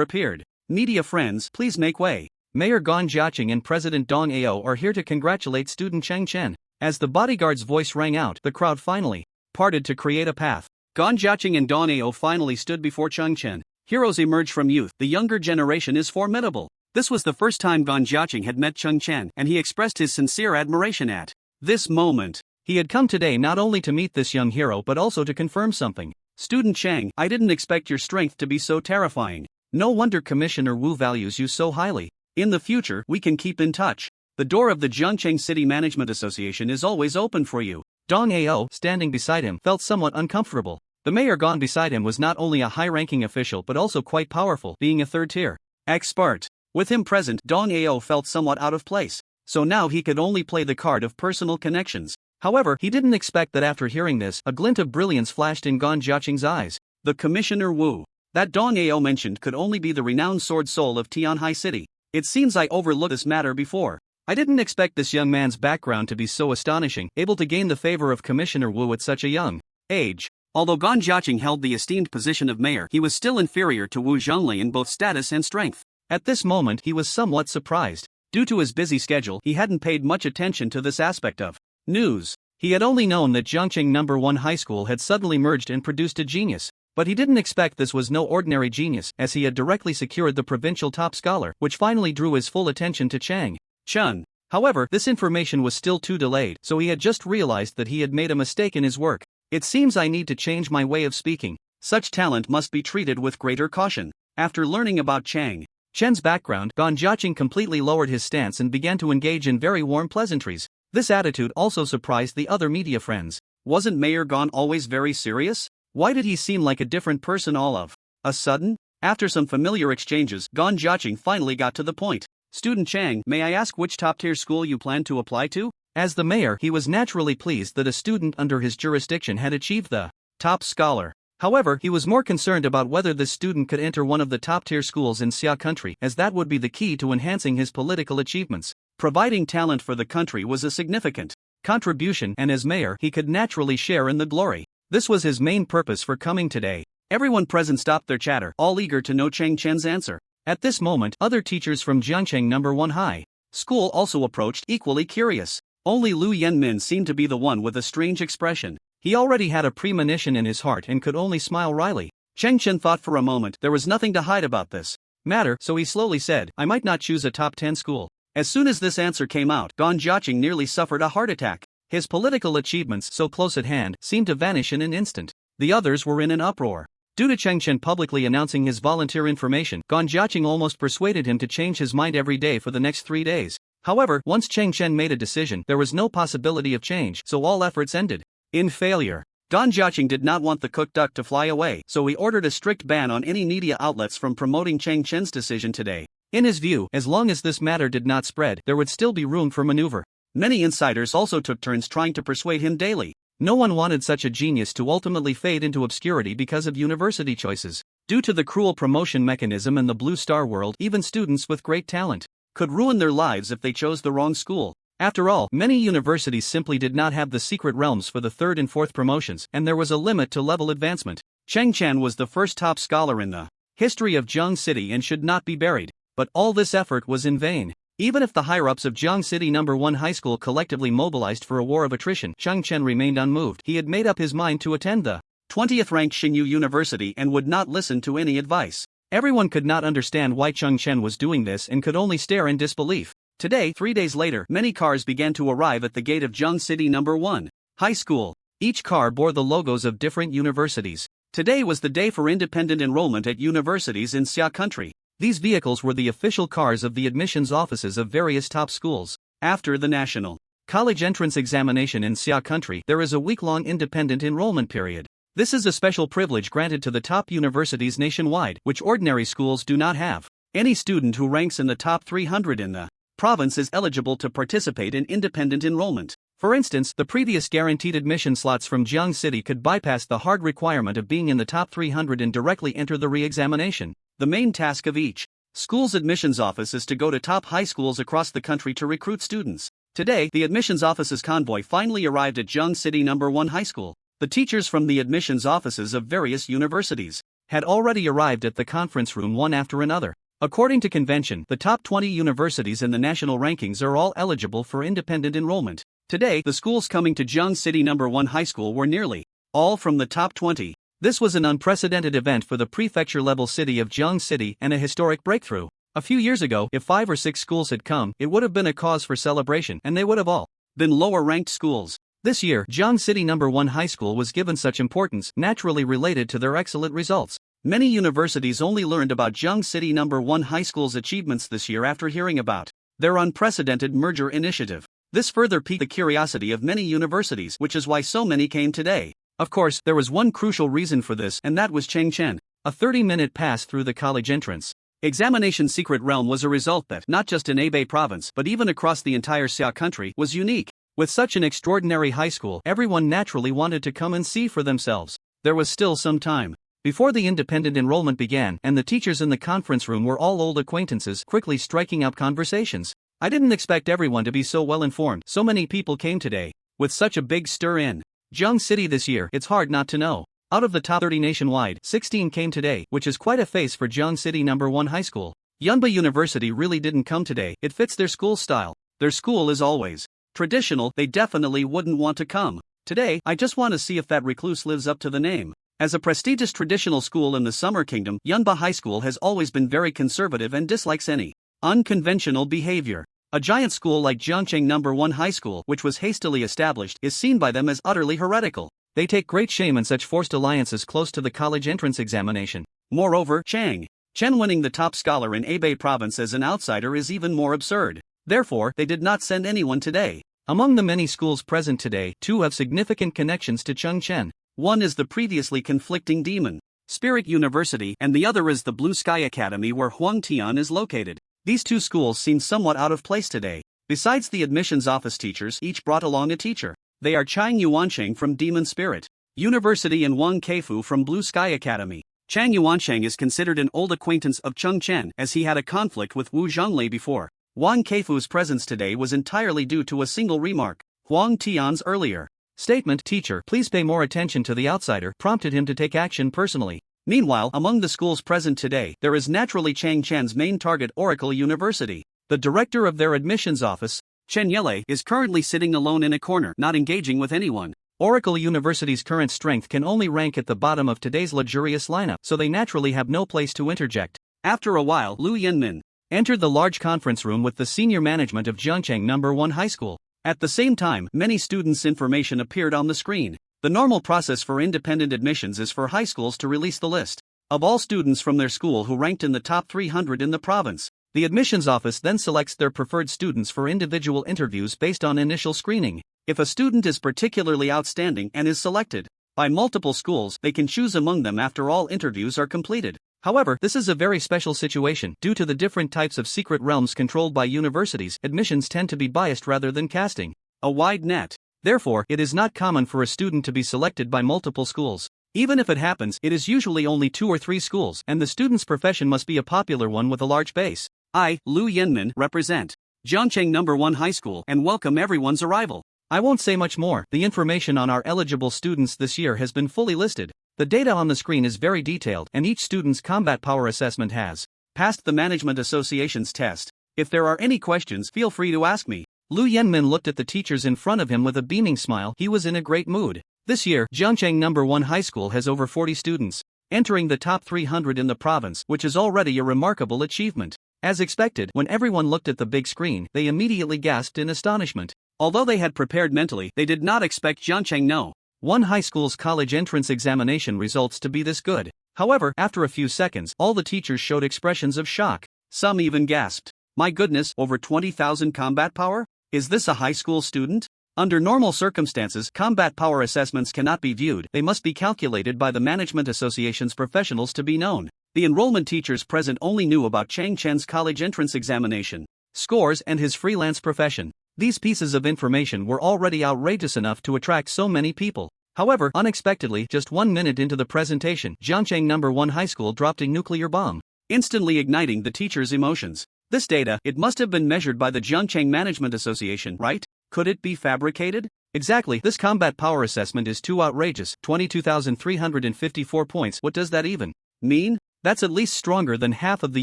appeared. Media friends, please make way. Mayor Gan Jiaqing and President Dong Ao are here to congratulate student Cheng Chen. As the bodyguard's voice rang out, the crowd finally parted to create a path. Gan Jiaqing and Dong Ao finally stood before Cheng Chen. Heroes emerge from youth. The younger generation is formidable. This was the first time Gan Jiaqing had met Cheng Chen, and he expressed his sincere admiration at this moment. He had come today not only to meet this young hero but also to confirm something. Student Cheng, I didn't expect your strength to be so terrifying. No wonder Commissioner Wu values you so highly. In the future, we can keep in touch. The door of the Jiangcheng City Management Association is always open for you. Dong Ao, standing beside him, felt somewhat uncomfortable. The mayor gone beside him was not only a high-ranking official but also quite powerful, being a third-tier expert. With him present, Dong Ao felt somewhat out of place. So now he could only play the card of personal connections. However, he didn't expect that after hearing this, a glint of brilliance flashed in Gan Jiaqing's eyes. The Commissioner Wu that Dong Ao mentioned could only be the renowned sword soul of Tianhai City. It seems I overlooked this matter before. I didn't expect this young man's background to be so astonishing, able to gain the favor of Commissioner Wu at such a young age. Although Gan Jiaqing held the esteemed position of mayor, he was still inferior to Wu Zhongli in both status and strength. At this moment, he was somewhat surprised. Due to his busy schedule, he hadn't paid much attention to this aspect of news. He had only known that Jiangcheng No. 1 High School had suddenly merged and produced a genius. But he didn't expect this was no ordinary genius, as he had directly secured the provincial top scholar, which finally drew his full attention to Cheng Chen. However, this information was still too delayed, so he had just realized that he had made a mistake in his work. It seems I need to change my way of speaking. Such talent must be treated with greater caution. After learning about Cheng Chen's background, Gan Jiaqing completely lowered his stance and began to engage in very warm pleasantries. This attitude also surprised the other media friends. Wasn't Mayor Gan always very serious? Why did he seem like a different person all of a sudden? After some familiar exchanges, Gan Jiaqing finally got to the point. Student Cheng, may I ask which top-tier school you plan to apply to? As the mayor, he was naturally pleased that a student under his jurisdiction had achieved the top scholar. However, he was more concerned about whether this student could enter one of the top-tier schools in Xia country, as that would be the key to enhancing his political achievements. Providing talent for the country was a significant contribution, and as mayor, he could naturally share in the glory. This was his main purpose for coming today. Everyone present stopped their chatter, all eager to know Cheng Chen's answer. At this moment, other teachers from Jiangcheng No. 1 High School also approached, equally curious. Only Lu Yanmin seemed to be the one with a strange expression. He already had a premonition in his heart and could only smile wryly. Cheng Chen thought for a moment there was nothing to hide about this matter, so he slowly said, I might not choose a top 10 school. As soon as this answer came out, Gan Jiaqing nearly suffered a heart attack. His political achievements, so close at hand, seemed to vanish in an instant. The others were in an uproar. Due to Cheng Chen publicly announcing his volunteer information, Gan Jiaqing almost persuaded him to change his mind every day for the next 3 days. However, once Cheng Chen made a decision, there was no possibility of change, so all efforts ended in failure. Gan Jiaqing did not want the cooked duck to fly away, so he ordered a strict ban on any media outlets from promoting Cheng Chen's decision today. In his view, as long as this matter did not spread, there would still be room for maneuver. Many insiders also took turns trying to persuade him daily. No one wanted such a genius to ultimately fade into obscurity because of university choices. Due to the cruel promotion mechanism in the Blue Star world, even students with great talent could ruin their lives if they chose the wrong school. After all, many universities simply did not have the secret realms for the third and fourth promotions, and there was a limit to level advancement. Cheng Chen was the first top scholar in the history of Jiang City and should not be buried. But all this effort was in vain. Even if the higher-ups of Jiang City No. 1 High School collectively mobilized for a war of attrition, Cheng Chen remained unmoved. He had made up his mind to attend the 20th ranked Xinyu University and would not listen to any advice. Everyone could not understand why Cheng Chen was doing this and could only stare in disbelief. Today, 3 days later, many cars began to arrive at the gate of Jiang City No. 1 High School. Each car bore the logos of different universities. Today was the day for independent enrollment at universities in Xia country. These vehicles were the official cars of the admissions offices of various top schools. After the national college entrance examination in Xia country, there is a week-long independent enrollment period. This is a special privilege granted to the top universities nationwide, which ordinary schools do not have. Any student who ranks in the top 300 in the province is eligible to participate in independent enrollment. For instance, the previous guaranteed admission slots from Jiang City could bypass the hard requirement of being in the top 300 and directly enter the re-examination. The main task of each school's admissions office is to go to top high schools across the country to recruit students. Today, the admissions office's convoy finally arrived at Jiang City No. 1 High School. The teachers from the admissions offices of various universities had already arrived at the conference room one after another. According to convention, the top 20 universities in the national rankings are all eligible for independent enrollment. Today, the schools coming to Jiang City No. 1 High School were nearly all from the top 20. This was an unprecedented event for the prefecture-level city of Jiang City and a historic breakthrough. A few years ago, if 5 or 6 schools had come, it would have been a cause for celebration, and they would have all been lower-ranked schools. This year, Jiang City No. 1 High School was given such importance, naturally related to their excellent results. Many universities only learned about Jiang City No. 1 High School's achievements this year after hearing about their unprecedented merger initiative. This further piqued the curiosity of many universities, which is why so many came today. Of course, there was one crucial reason for this, and that was Chen, a 30-minute pass through the college entrance examination secret realm was a result that, not just in Hebei province but even across the entire Xia country, was unique. With such an extraordinary high school, everyone naturally wanted to come and see for themselves. There was still some time before the independent enrollment began, and the teachers in the conference room were all old acquaintances, quickly striking up conversations. I didn't expect everyone to be so well informed. So many people came today. With such a big stir in Jiang City this year, it's hard not to know. Out of the top 30 nationwide, 16 came today, which is quite a face for Jiang City No. 1 High School. Yunba University really didn't come today. It fits their school style. Their school is always traditional. They definitely wouldn't want to come. Today, I just want to see if that recluse lives up to the name. As a prestigious traditional school in the Summer Kingdom, Yunba High School has always been very conservative and dislikes any unconventional behavior. A giant school like Jiangcheng No. 1 High School, which was hastily established, is seen by them as utterly heretical. They take great shame in such forced alliances close to the college entrance examination. Moreover, Chen winning the top scholar in Hebei province as an outsider is even more absurd. Therefore, they did not send anyone today. Among the many schools present today, 2 have significant connections to Chen. One is the previously conflicting Demon Spirit University, and the other is the Blue Sky Academy where Huang Tian is located. These 2 schools seem somewhat out of place today. Besides the admissions office teachers, each brought along a teacher. They are Chang Yuancheng from Demon Spirit University and Wang Keifu from Blue Sky Academy. Chang Yuancheng is considered an old acquaintance of Chen, as he had a conflict with Wu Zhonglei before. Wang Keifu's presence today was entirely due to a single remark. Huang Tian's earlier statement, "Teacher, please pay more attention to the outsider," prompted him to take action personally. Meanwhile, among the schools present today, there is naturally Chang Chen's main target, Oracle University. The director of their admissions office, Chen Yele, is currently sitting alone in a corner, not engaging with anyone. Oracle University's current strength can only rank at the bottom of today's luxurious lineup, so they naturally have no place to interject. After a while, Lu Yanmin entered the large conference room with the senior management of Jiangcheng No. 1 High School. At the same time, many students' information appeared on the screen. The normal process for independent admissions is for high schools to release the list of all students from their school who ranked in the top 300 in the province. The admissions office then selects their preferred students for individual interviews based on initial screening. If a student is particularly outstanding and is selected by multiple schools, they can choose among them after all interviews are completed. However, this is a very special situation. Due to the different types of secret realms controlled by universities, admissions tend to be biased rather than casting a wide net. Therefore, it is not common for a student to be selected by multiple schools. Even if it happens, it is usually only 2 or 3 schools, and the student's profession must be a popular one with a large base. I, Lu Yanmin, represent Jiangcheng No. 1 High School and welcome everyone's arrival. I won't say much more. The information on our eligible students this year has been fully listed. The data on the screen is very detailed, and each student's combat power assessment has passed the Management Association's test. If there are any questions, feel free to ask me. Lu Yanmin looked at the teachers in front of him with a beaming smile. He was in a great mood. This year, Jiangcheng No. 1 High School has over 40 students entering the top 300 in the province, which is already a remarkable achievement. As expected, when everyone looked at the big screen, they immediately gasped in astonishment. Although they had prepared mentally, they did not expect Jiangcheng No. 1 High School's college entrance examination results to be this good. However, after a few seconds, all the teachers showed expressions of shock. Some even gasped. My goodness, over 20,000 combat power? Is this a high school student? Under normal circumstances, combat power assessments cannot be viewed. They must be calculated by the Management Association's professionals to be known. The enrollment teachers present only knew about Chang Chen's college entrance examination scores, and his freelance profession. These pieces of information were already outrageous enough to attract so many people. However, unexpectedly, just 1 minute into the presentation, Jiangcheng No. 1 High School dropped a nuclear bomb, instantly igniting the teacher's emotions. This data, it must have been measured by the Jiangcheng Management Association, right? Could it be fabricated? Exactly, this combat power assessment is too outrageous, 22,354 points. What does that even mean? That's at least stronger than half of the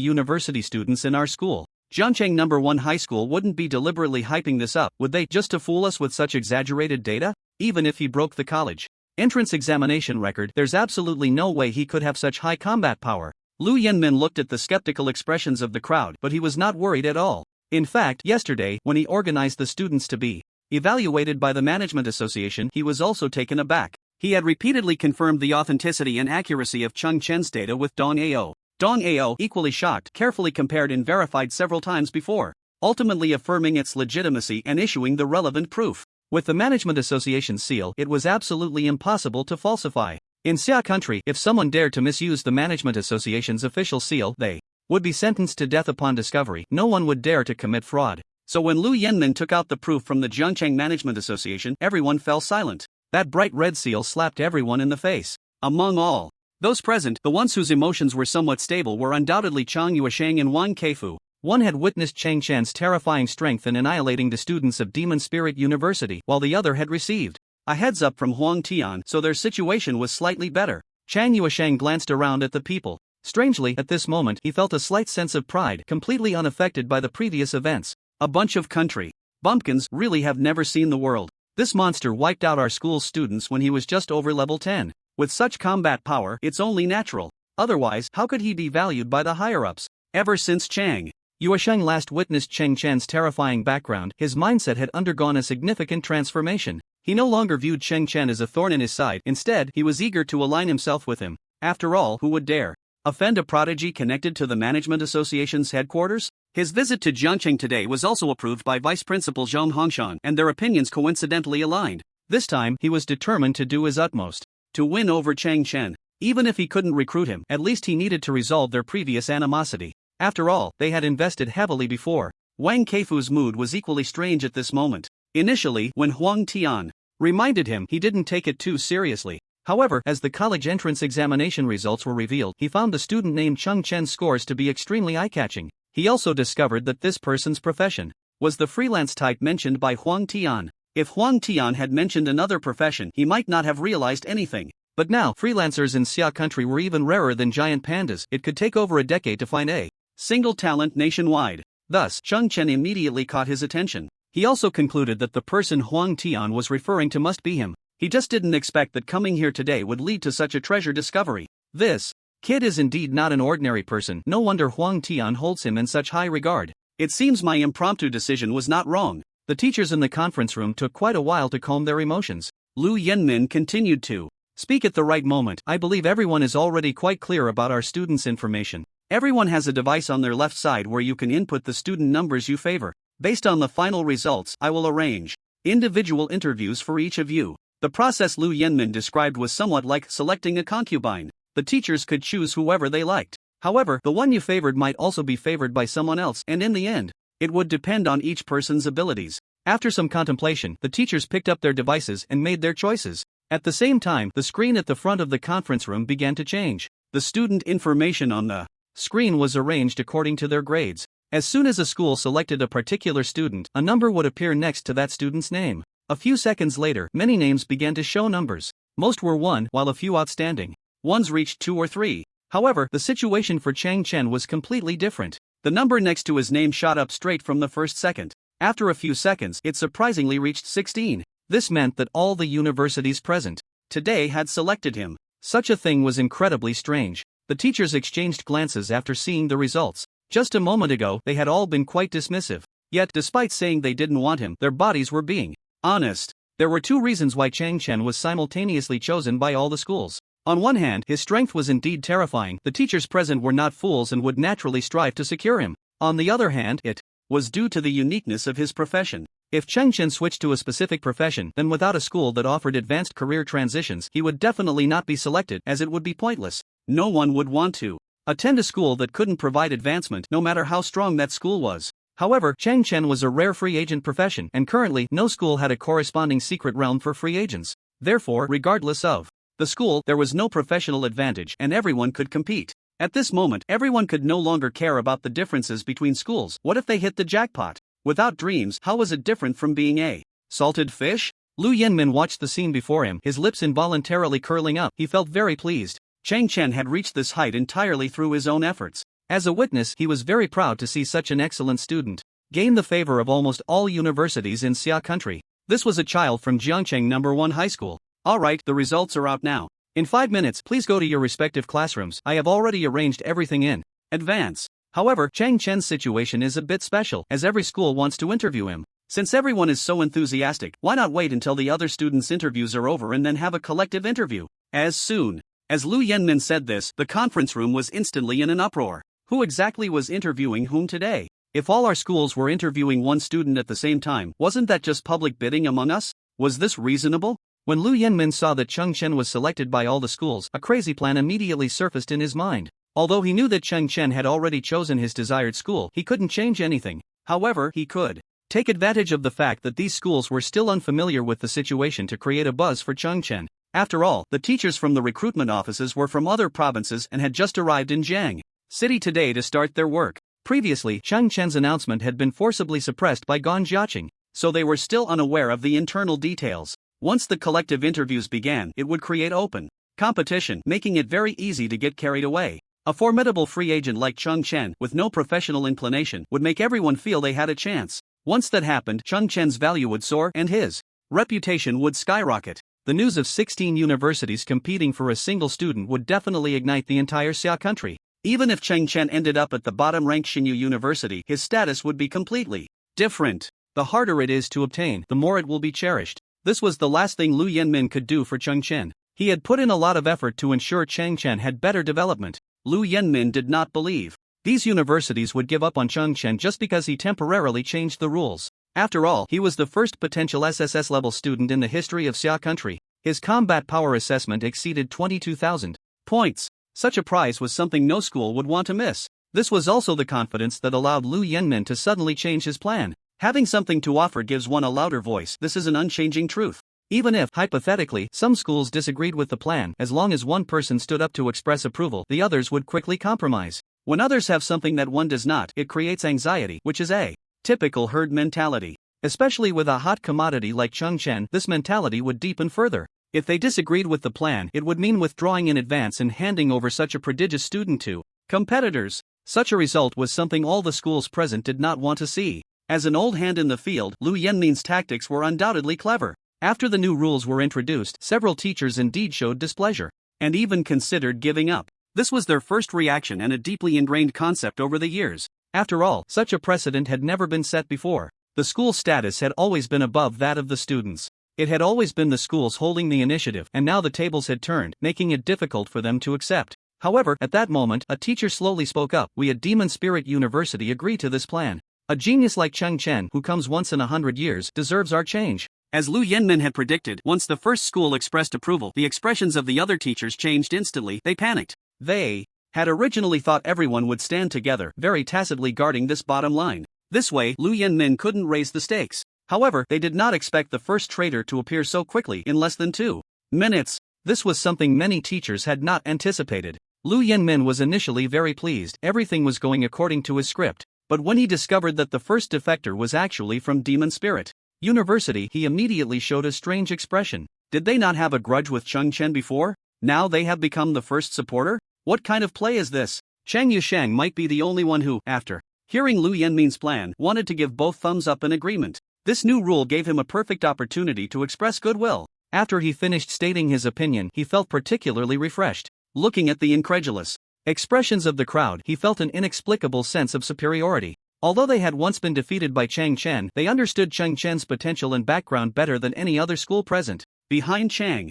university students in our school. Jiangcheng No. 1 High School wouldn't be deliberately hyping this up, would they, just to fool us with such exaggerated data? Even if he broke the college entrance examination record, there's absolutely no way he could have such high combat power. Lu Yenmin looked at the skeptical expressions of the crowd, but he was not worried at all. In fact, yesterday, when he organized the students to be evaluated by the Management Association, he was also taken aback. He had repeatedly confirmed the authenticity and accuracy of Chen's data with Dong Ao. Dong Ao, equally shocked, carefully compared and verified several times before, ultimately affirming its legitimacy and issuing the relevant proof. With the Management Association's seal, it was absolutely impossible to falsify. In Xia country, if someone dared to misuse the Management Association's official seal, they would be sentenced to death upon discovery. No one would dare to commit fraud. So when Lu Yenmin took out the proof from the Jiangcheng Management Association, everyone fell silent. That bright red seal slapped everyone in the face. Among all those present, the ones whose emotions were somewhat stable were undoubtedly Chang Yuesheng and Wang Keifu. One had witnessed Cheng Chen's terrifying strength in annihilating the students of Demon Spirit University, while the other had received a heads-up from Huang Tian, so their situation was slightly better. Chang Yuesheng glanced around at the people. Strangely, at this moment, he felt a slight sense of pride, completely unaffected by the previous events. A bunch of country bumpkins really have never seen the world. This monster wiped out our school's students when he was just over level 10. With such combat power, it's only natural. Otherwise, how could he be valued by the higher-ups? Ever since Chang Yuesheng last witnessed Cheng Chen's terrifying background, his mindset had undergone a significant transformation. He no longer viewed Cheng Chen as a thorn in his side, instead, he was eager to align himself with him. After all, who would dare offend a prodigy connected to the Management Association's headquarters? His visit to Jiangcheng today was also approved by Vice Principal Zhang Hongshan, and their opinions coincidentally aligned. This time, he was determined to do his utmost to win over Cheng Chen. Even if he couldn't recruit him, at least he needed to resolve their previous animosity. After all, they had invested heavily before. Wang Keifu's mood was equally strange at this moment. Initially, when Huang Tian reminded him, he didn't take it too seriously. However, as the college entrance examination results were revealed, he found the student named Cheng Chen's scores to be extremely eye-catching. He also discovered that this person's profession was the freelance type mentioned by Huang Tian. If Huang Tian had mentioned another profession, he might not have realized anything. But now, freelancers in Xia country were even rarer than giant pandas. It could take over a decade to find a single talent nationwide. Thus, Cheng Chen immediately caught his attention. He also concluded that the person Huang Tian was referring to must be him. He just didn't expect that coming here today would lead to such a treasure discovery. This kid is indeed not an ordinary person. No wonder Huang Tian holds him in such high regard. It seems my impromptu decision was not wrong. The teachers in the conference room took quite a while to calm their emotions. Lu Yenmin continued to speak at the right moment. I believe everyone is already quite clear about our students' information. Everyone has a device on their left side where you can input the student numbers you favor. Based on the final results, I will arrange individual interviews for each of you. The process Lu Yenmin described was somewhat like selecting a concubine. The teachers could choose whoever they liked. However, the one you favored might also be favored by someone else, and in the end, it would depend on each person's abilities. After some contemplation, the teachers picked up their devices and made their choices. At the same time, the screen at the front of the conference room began to change. The student information on the screen was arranged according to their grades. As soon as a school selected a particular student, a number would appear next to that student's name. A few seconds later, many names began to show numbers. Most were 1, while a few outstanding ones reached 2 or 3. However, the situation for Cheng Chen was completely different. The number next to his name shot up straight from the first second. After a few seconds, it surprisingly reached 16. This meant that all the universities present today had selected him. Such a thing was incredibly strange. The teachers exchanged glances after seeing the results. Just a moment ago, they had all been quite dismissive. Yet, despite saying they didn't want him, their bodies were being honest. There were 2 reasons why Cheng Chen was simultaneously chosen by all the schools. On one hand, his strength was indeed terrifying. The teachers present were not fools and would naturally strive to secure him. On the other hand, it was due to the uniqueness of his profession. If Cheng Chen switched to a specific profession, then without a school that offered advanced career transitions, he would definitely not be selected, as it would be pointless. No one would want to attend a school that couldn't provide advancement, no matter how strong that school was. However, Chen was a rare free agent profession, and currently, no school had a corresponding secret realm for free agents. Therefore, regardless of the school, there was no professional advantage, and everyone could compete. At this moment, everyone could no longer care about the differences between schools. What if they hit the jackpot? Without dreams, how was it different from being a salted fish? Lu Yenmin watched the scene before him, his lips involuntarily curling up. He felt very pleased. Chen had reached this height entirely through his own efforts. As a witness, he was very proud to see such an excellent student gain the favor of almost all universities in Xia country. This was a child from Jiangcheng No. 1 High School. Alright, the results are out now. In 5 minutes, please go to your respective classrooms. I have already arranged everything in advance. However, Chen's situation is a bit special, as every school wants to interview him. Since everyone is so enthusiastic, why not wait until the other students' interviews are over and then have a collective interview? As soon as Lu Yenmin said this, the conference room was instantly in an uproar. Who exactly was interviewing whom today? If all our schools were interviewing one student at the same time, wasn't that just public bidding among us? Was this reasonable? When Lu Yenmin saw that Chen was selected by all the schools, a crazy plan immediately surfaced in his mind. Although he knew that Chen had already chosen his desired school, he couldn't change anything. However, he could take advantage of the fact that these schools were still unfamiliar with the situation to create a buzz for Chen. After all, the teachers from the recruitment offices were from other provinces and had just arrived in Jiang City today to start their work. Previously, Chen's announcement had been forcibly suppressed by Gan Jiaqing, so they were still unaware of the internal details. Once the collective interviews began, it would create open competition, making it very easy to get carried away. A formidable free agent like Chen, with no professional inclination, would make everyone feel they had a chance. Once that happened, Chen's value would soar and his reputation would skyrocket. The news of 16 universities competing for a single student would definitely ignite the entire Xia country. Even if Chen ended up at the bottom-ranked Xinyu University, his status would be completely different. The harder it is to obtain, the more it will be cherished. This was the last thing Lu Yenmin could do for Chen. He had put in a lot of effort to ensure Chen had better development. Lu Yenmin did not believe these universities would give up on Chen just because he temporarily changed the rules. After all, he was the first potential SSS-level student in the history of Xia country. His combat power assessment exceeded 22,000 points. Such a prize was something no school would want to miss. This was also the confidence that allowed Lu Yenmin to suddenly change his plan. Having something to offer gives one a louder voice. This is an unchanging truth. Even if, hypothetically, some schools disagreed with the plan, as long as one person stood up to express approval, the others would quickly compromise. When others have something that one does not, it creates anxiety, which is a typical herd mentality. Especially with a hot commodity like Chen, this mentality would deepen further. If they disagreed with the plan, it would mean withdrawing in advance and handing over such a prodigious student to competitors. Such a result was something all the schools present did not want to see. As an old hand in the field, Lu Yenmin's tactics were undoubtedly clever. After the new rules were introduced, several teachers indeed showed displeasure, and even considered giving up. This was their first reaction and a deeply ingrained concept over the years. After all, such a precedent had never been set before. The school's status had always been above that of the students. It had always been the schools holding the initiative, and now the tables had turned, making it difficult for them to accept. However, at that moment, a teacher slowly spoke up. We at Demon Spirit University agree to this plan. A genius like Chen, who comes once in 100 years, deserves our change. As Lu Yenmin had predicted, once the first school expressed approval, the expressions of the other teachers changed instantly. They panicked. They had originally thought everyone would stand together, very tacitly guarding this bottom line. This way, Lu Yenmin couldn't raise the stakes. However, they did not expect the first traitor to appear so quickly in less than 2 minutes. This was something many teachers had not anticipated. Lu Yenmin was initially very pleased. Everything was going according to his script. But when he discovered that the first defector was actually from Demon Spirit University, he immediately showed a strange expression. Did they not have a grudge with Chen before? Now they have become the first supporter? What kind of play is this? Chang Yushang might be the only one who, after hearing Lu Yenmin's plan, wanted to give both thumbs up in agreement. This new rule gave him a perfect opportunity to express goodwill. After he finished stating his opinion, he felt particularly refreshed. Looking at the incredulous expressions of the crowd, he felt an inexplicable sense of superiority. Although they had once been defeated by Chen, they understood Chen's potential and background better than any other school present. Behind Chen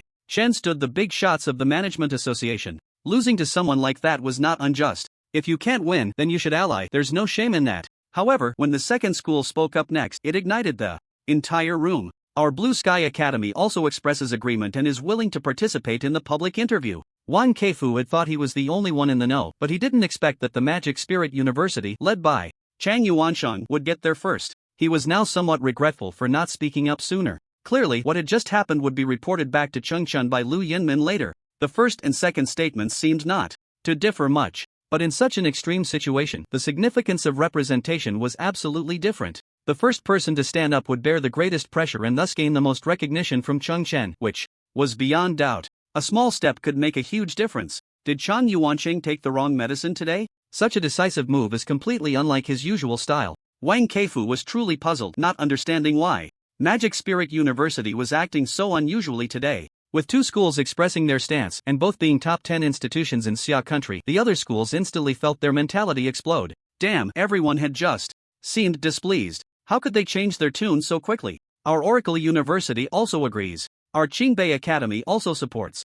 stood the big shots of the Management Association. Losing to someone like that was not unjust. If you can't win, then you should ally. There's no shame in that. However, when the second school spoke up next, it ignited the entire room. Our Blue Sky Academy also expresses agreement and is willing to participate in the public interview. Wang Keifu had thought he was the only one in the know, but he didn't expect that the Magic Spirit University, led by Chang Yuanshan would get there first. He was now somewhat regretful for not speaking up sooner. Clearly, what had just happened would be reported back to Chengchen by Lu Yinmin later. The first and second statements seemed not to differ much. But in such an extreme situation, the significance of representation was absolutely different. The first person to stand up would bear the greatest pressure and thus gain the most recognition from Chengchen, which was beyond doubt. A small step could make a huge difference. Did Chang Yuanqing take the wrong medicine today? Such a decisive move is completely unlike his usual style. Wang Keifu was truly puzzled, not understanding why Magic Spirit University was acting so unusually today. With two schools expressing their stance and both being top 10 institutions in Xia country, the other schools instantly felt their mentality explode. Damn, everyone had just seemed displeased. How could they change their tune so quickly? Our Oracle University also agrees. Our Qingbei Academy also supports.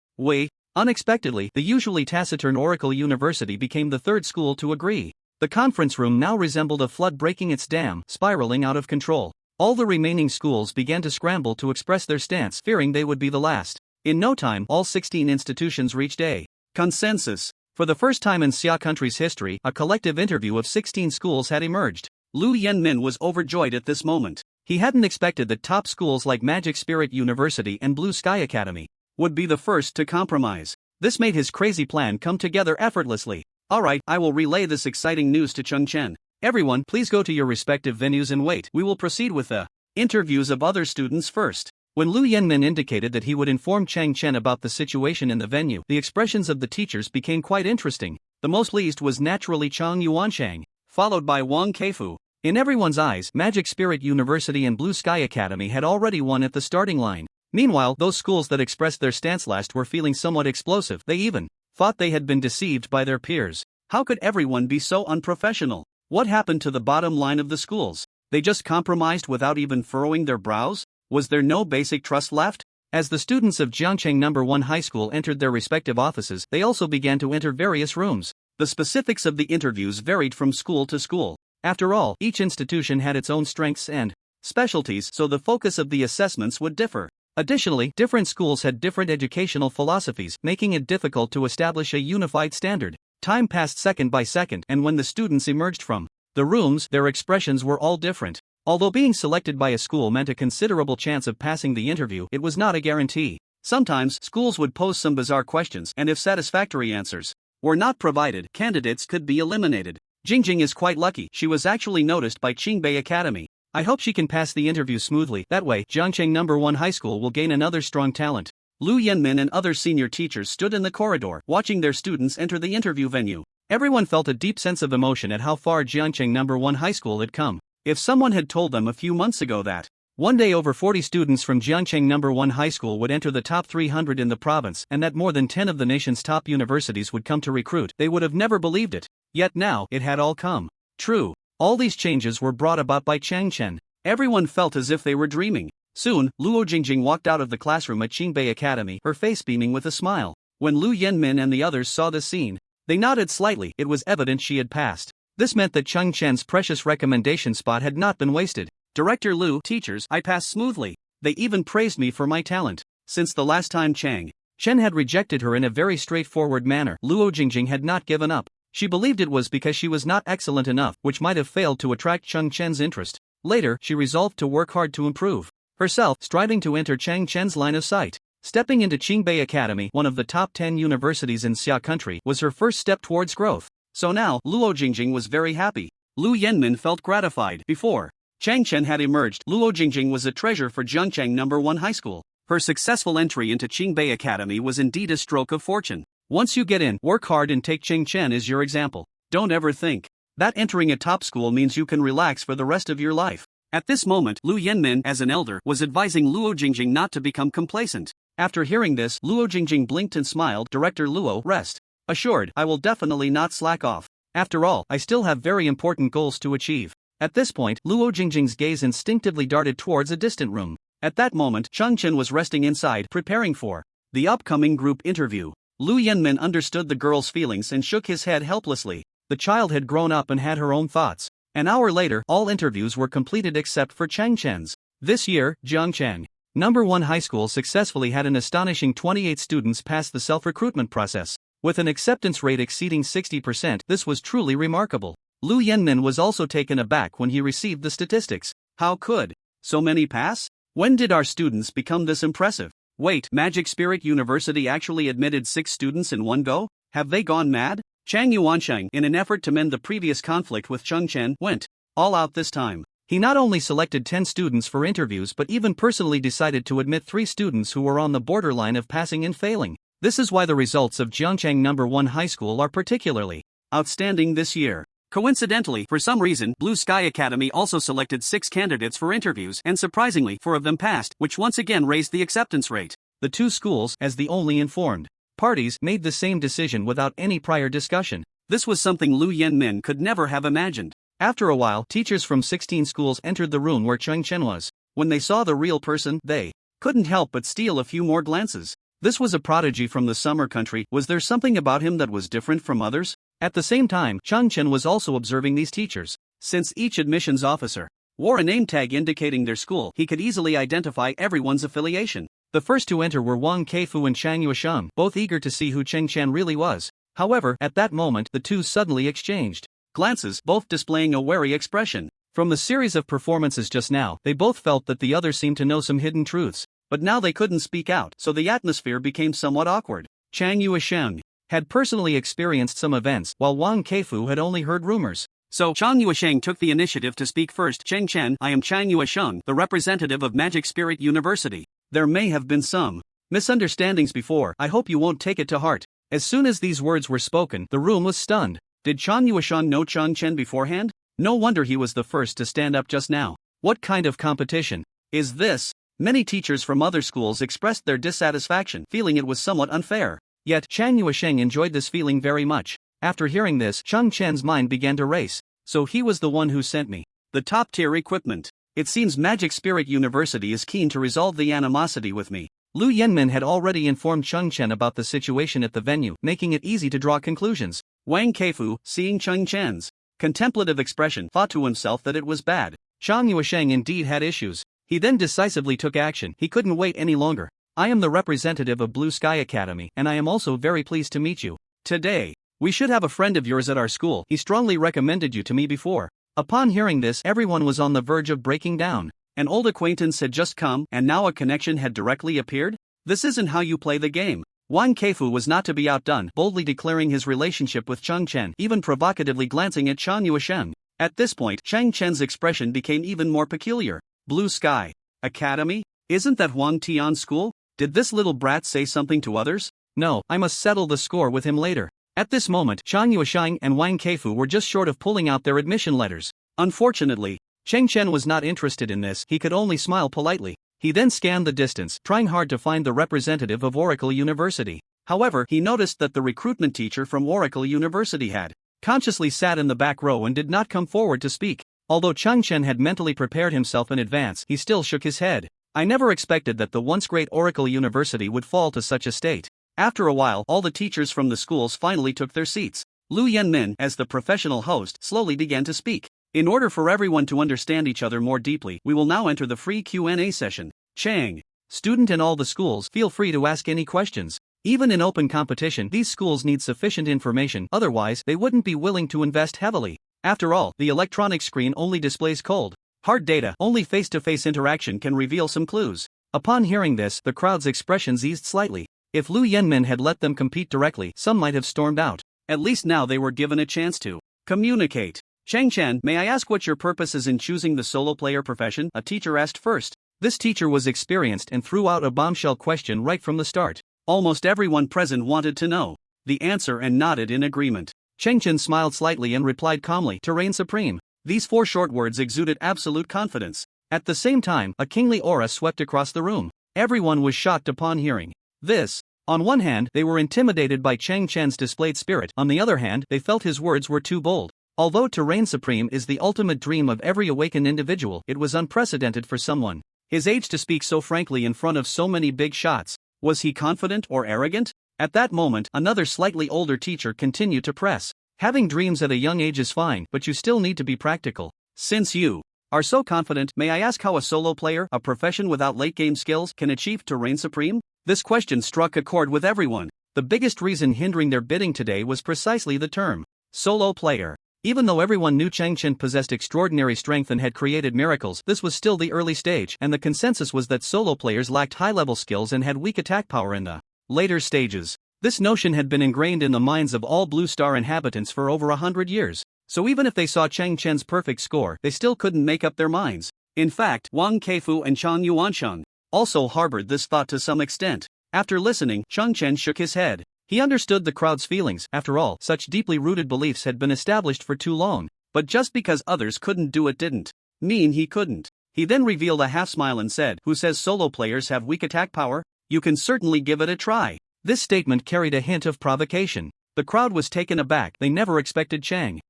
Unexpectedly, the usually taciturn Oracle University became the third school to agree. The conference room now resembled a flood breaking its dam, spiraling out of control. All the remaining schools began to scramble to express their stance, fearing they would be the last. In no time, all 16 institutions reached a consensus. For the first time in Xia country's history, a collective interview of 16 schools had emerged. Lu Yanmin was overjoyed at this moment. He hadn't expected that top schools like Magic Spirit University and Blue Sky Academy would be the first to compromise. This made his crazy plan come together effortlessly. Alright, I will relay this exciting news to Chengchen. Everyone, please go to your respective venues and wait. We will proceed with the interviews of other students first. When Lu Yanmin indicated that he would inform Chengchen about the situation in the venue, the expressions of the teachers became quite interesting. The most pleased was naturally Chang Yuanshang, followed by Wang Keifu. In everyone's eyes, Magic Spirit University and Blue Sky Academy had already won at the starting line. Meanwhile, those schools that expressed their stance last were feeling somewhat explosive. They even thought they had been deceived by their peers. How could everyone be so unprofessional? What happened to the bottom line of the schools? They just compromised without even furrowing their brows? Was there no basic trust left? As the students of Jiangcheng No. 1 High School entered their respective offices, they also began to enter various rooms. The specifics of the interviews varied from school to school. After all, each institution had its own strengths and specialties, so the focus of the assessments would differ. Additionally, different schools had different educational philosophies, making it difficult to establish a unified standard. Time passed second by second, and when the students emerged from the rooms, their expressions were all different. Although being selected by a school meant a considerable chance of passing the interview, it was not a guarantee. Sometimes, schools would pose some bizarre questions, and if satisfactory answers were not provided, candidates could be eliminated. Jingjing is quite lucky. She was actually noticed by Qingbei Academy. I hope she can pass the interview smoothly. That way, Jiangcheng No. 1 High School will gain another strong talent. Lu Yanmin and other senior teachers stood in the corridor, watching their students enter the interview venue. Everyone felt a deep sense of emotion at how far Jiangcheng No. 1 High School had come. If someone had told them a few months ago that one day over 40 students from Jiangcheng No. 1 High School would enter the top 300 in the province and that more than 10 of the nation's top universities would come to recruit, they would have never believed it. Yet now, it had all come true. All these changes were brought about by Chengchen. Everyone felt as if they were dreaming. Soon, Luo Jingjing walked out of the classroom at Qingbei Academy, her face beaming with a smile. When Lu Yanmin and the others saw this scene, they nodded slightly. It was evident she had passed. This meant that Cheng Chen's precious recommendation spot had not been wasted. Director Lu, teachers, I passed smoothly. They even praised me for my talent. Since the last time Chen had rejected her in a very straightforward manner, Luo Jingjing had not given up. She believed it was because she was not excellent enough, which might have failed to attract Cheng Chen's interest. Later, she resolved to work hard to improve herself, striving to enter Cheng Chen's line of sight. Stepping into Qingbei Academy, one of the top 10 universities in Xia country, was her first step towards growth. So now, Luo Jingjing was very happy. Lu Yanmin felt gratified. Before Cheng Chen had emerged, Luo Jingjing was a treasure for Jiangcheng No. 1 High School. Her successful entry into Qingbei Academy was indeed a stroke of fortune. Once you get in, work hard and take Cheng Chen as your example. Don't ever think that entering a top school means you can relax for the rest of your life. At this moment, Lu Yanmin, as an elder, was advising Luo Jingjing not to become complacent. After hearing this, Luo Jingjing blinked and smiled. Director Luo, rest assured, I will definitely not slack off. After all, I still have very important goals to achieve. At this point, Luo Jingjing's gaze instinctively darted towards a distant room. At that moment, Chengchen was resting inside, preparing for the upcoming group interview. Lu Yanmin understood the girl's feelings and shook his head helplessly. The child had grown up and had her own thoughts. An hour later, all interviews were completed except for Chengchen's. This year, Jiangcheng No. 1 High School successfully had an astonishing 28 students pass the self-recruitment process. With an acceptance rate exceeding 60%, this was truly remarkable. Lu Yenmin was also taken aback when he received the statistics. How could so many pass? When did our students become this impressive? Wait, Magic Spirit University actually admitted 6 students in one go? Have they gone mad? Chang Yuansheng, in an effort to mend the previous conflict with Chen, went all out this time. He not only selected 10 students for interviews but even personally decided to admit 3 students who were on the borderline of passing and failing. This is why the results of Jiangchang No. 1 High School are particularly outstanding this year. Coincidentally, for some reason, Blue Sky Academy also selected 6 candidates for interviews and surprisingly, 4 of them passed, which once again raised the acceptance rate. The 2 schools, as the only informed parties, made the same decision without any prior discussion. This was something Lu Yenmin could never have imagined. After a while, teachers from 16 schools entered the room where Chen was. When they saw the real person, they couldn't help but steal a few more glances. This was a prodigy from the summer country. Was there something about him that was different from others? At the same time, Chen was also observing these teachers. Since each admissions officer wore a name tag indicating their school, he could easily identify everyone's affiliation. The first to enter were Wang Keifu and Chang Yuesheng, both eager to see who Chen really was. However, at that moment, the two suddenly exchanged glances, both displaying a wary expression. From the series of performances just now, they both felt that the other seemed to know some hidden truths. But now they couldn't speak out, so the atmosphere became somewhat awkward. Chang Yuesheng had personally experienced some events, while Wang Keifu had only heard rumors. So, Chang Yuesheng took the initiative to speak first. Chen, I am Chang Yuesheng, the representative of Magic Spirit University. There may have been some misunderstandings before. I hope you won't take it to heart. As soon as these words were spoken, the room was stunned. Did Chang Yuesheng know Chen beforehand? No wonder he was the first to stand up just now. What kind of competition is this? Many teachers from other schools expressed their dissatisfaction, feeling it was somewhat unfair. Yet, Chang Yuesheng enjoyed this feeling very much. After hearing this, Chen's mind began to race. So he was the one who sent me the top-tier equipment. It seems Magic Spirit University is keen to resolve the animosity with me. Lu Yenmin had already informed Chen about the situation at the venue, making it easy to draw conclusions. Wang Keifu, seeing Chen's contemplative expression, thought to himself that it was bad. Chang Yuesheng indeed had issues. He then decisively took action. He couldn't wait any longer. I am the representative of Blue Sky Academy, and I am also very pleased to meet you today. We should have a friend of yours at our school. He strongly recommended you to me before. Upon hearing this, everyone was on the verge of breaking down. An old acquaintance had just come, and now a connection had directly appeared? This isn't how you play the game. Wang Keifu was not to be outdone, boldly declaring his relationship with Chen, even provocatively glancing at Chang Yuesheng. At this point, Chen's expression became even more peculiar. Blue Sky Academy? Isn't that Huang Tian's school? Did this little brat say something to others? No, I must settle the score with him later. At this moment, Chang Yuesheng and Wang Keifu were just short of pulling out their admission letters. Unfortunately, Chen was not interested in this. He could only smile politely. He then scanned the distance, trying hard to find the representative of Oracle University. However, he noticed that the recruitment teacher from Oracle University had consciously sat in the back row and did not come forward to speak. Although Chen had mentally prepared himself in advance, he still shook his head. I never expected that the once great Oracle University would fall to such a state. After a while, all the teachers from the schools finally took their seats. Lu Yenmin, as the professional host, slowly began to speak. In order for everyone to understand each other more deeply, we will now enter the free Q&A session. Chang, student in all the schools, feel free to ask any questions. Even in open competition, these schools need sufficient information, otherwise, they wouldn't be willing to invest heavily. After all, the electronic screen only displays cold, hard data. Only face-to-face interaction can reveal some clues. Upon hearing this, the crowd's expressions eased slightly. If Lu Yenmin had let them compete directly, some might have stormed out. At least now they were given a chance to communicate. Chen, may I ask what your purpose is in choosing the solo player profession? A teacher asked first. This teacher was experienced and threw out a bombshell question right from the start. Almost everyone present wanted to know the answer and nodded in agreement. Chen smiled slightly and replied calmly, to reign supreme. These 4 short words exuded absolute confidence. At the same time, a kingly aura swept across the room. Everyone was shocked upon hearing this. On one hand, they were intimidated by Chen's displayed spirit. On the other hand, they felt his words were too bold. Although to reign supreme is the ultimate dream of every awakened individual, it was unprecedented for someone his age to speak so frankly in front of so many big shots. Was he confident or arrogant? At that moment, another slightly older teacher continued to press. Having dreams at a young age is fine, but you still need to be practical. Since you are so confident, may I ask how a solo player, a profession without late-game skills, can achieve to reign supreme? This question struck a chord with everyone. The biggest reason hindering their bidding today was precisely the term solo player. Even though everyone knew Chen possessed extraordinary strength and had created miracles, this was still the early stage, and the consensus was that solo players lacked high-level skills and had weak attack power in the later stages. This notion had been ingrained in the minds of all Blue Star inhabitants for over 100 years, so even if they saw Chen's perfect score, they still couldn't make up their minds. In fact, Wang Keifu and Chong Yuansheng also harbored this thought to some extent. After listening, Chen shook his head. He understood the crowd's feelings. After all, such deeply rooted beliefs had been established for too long. But just because others couldn't do it didn't mean he couldn't. He then revealed a half-smile and said, "Who says solo players have weak attack power? You can certainly give it a try." This statement carried a hint of provocation. The crowd was taken aback. They never expected Chen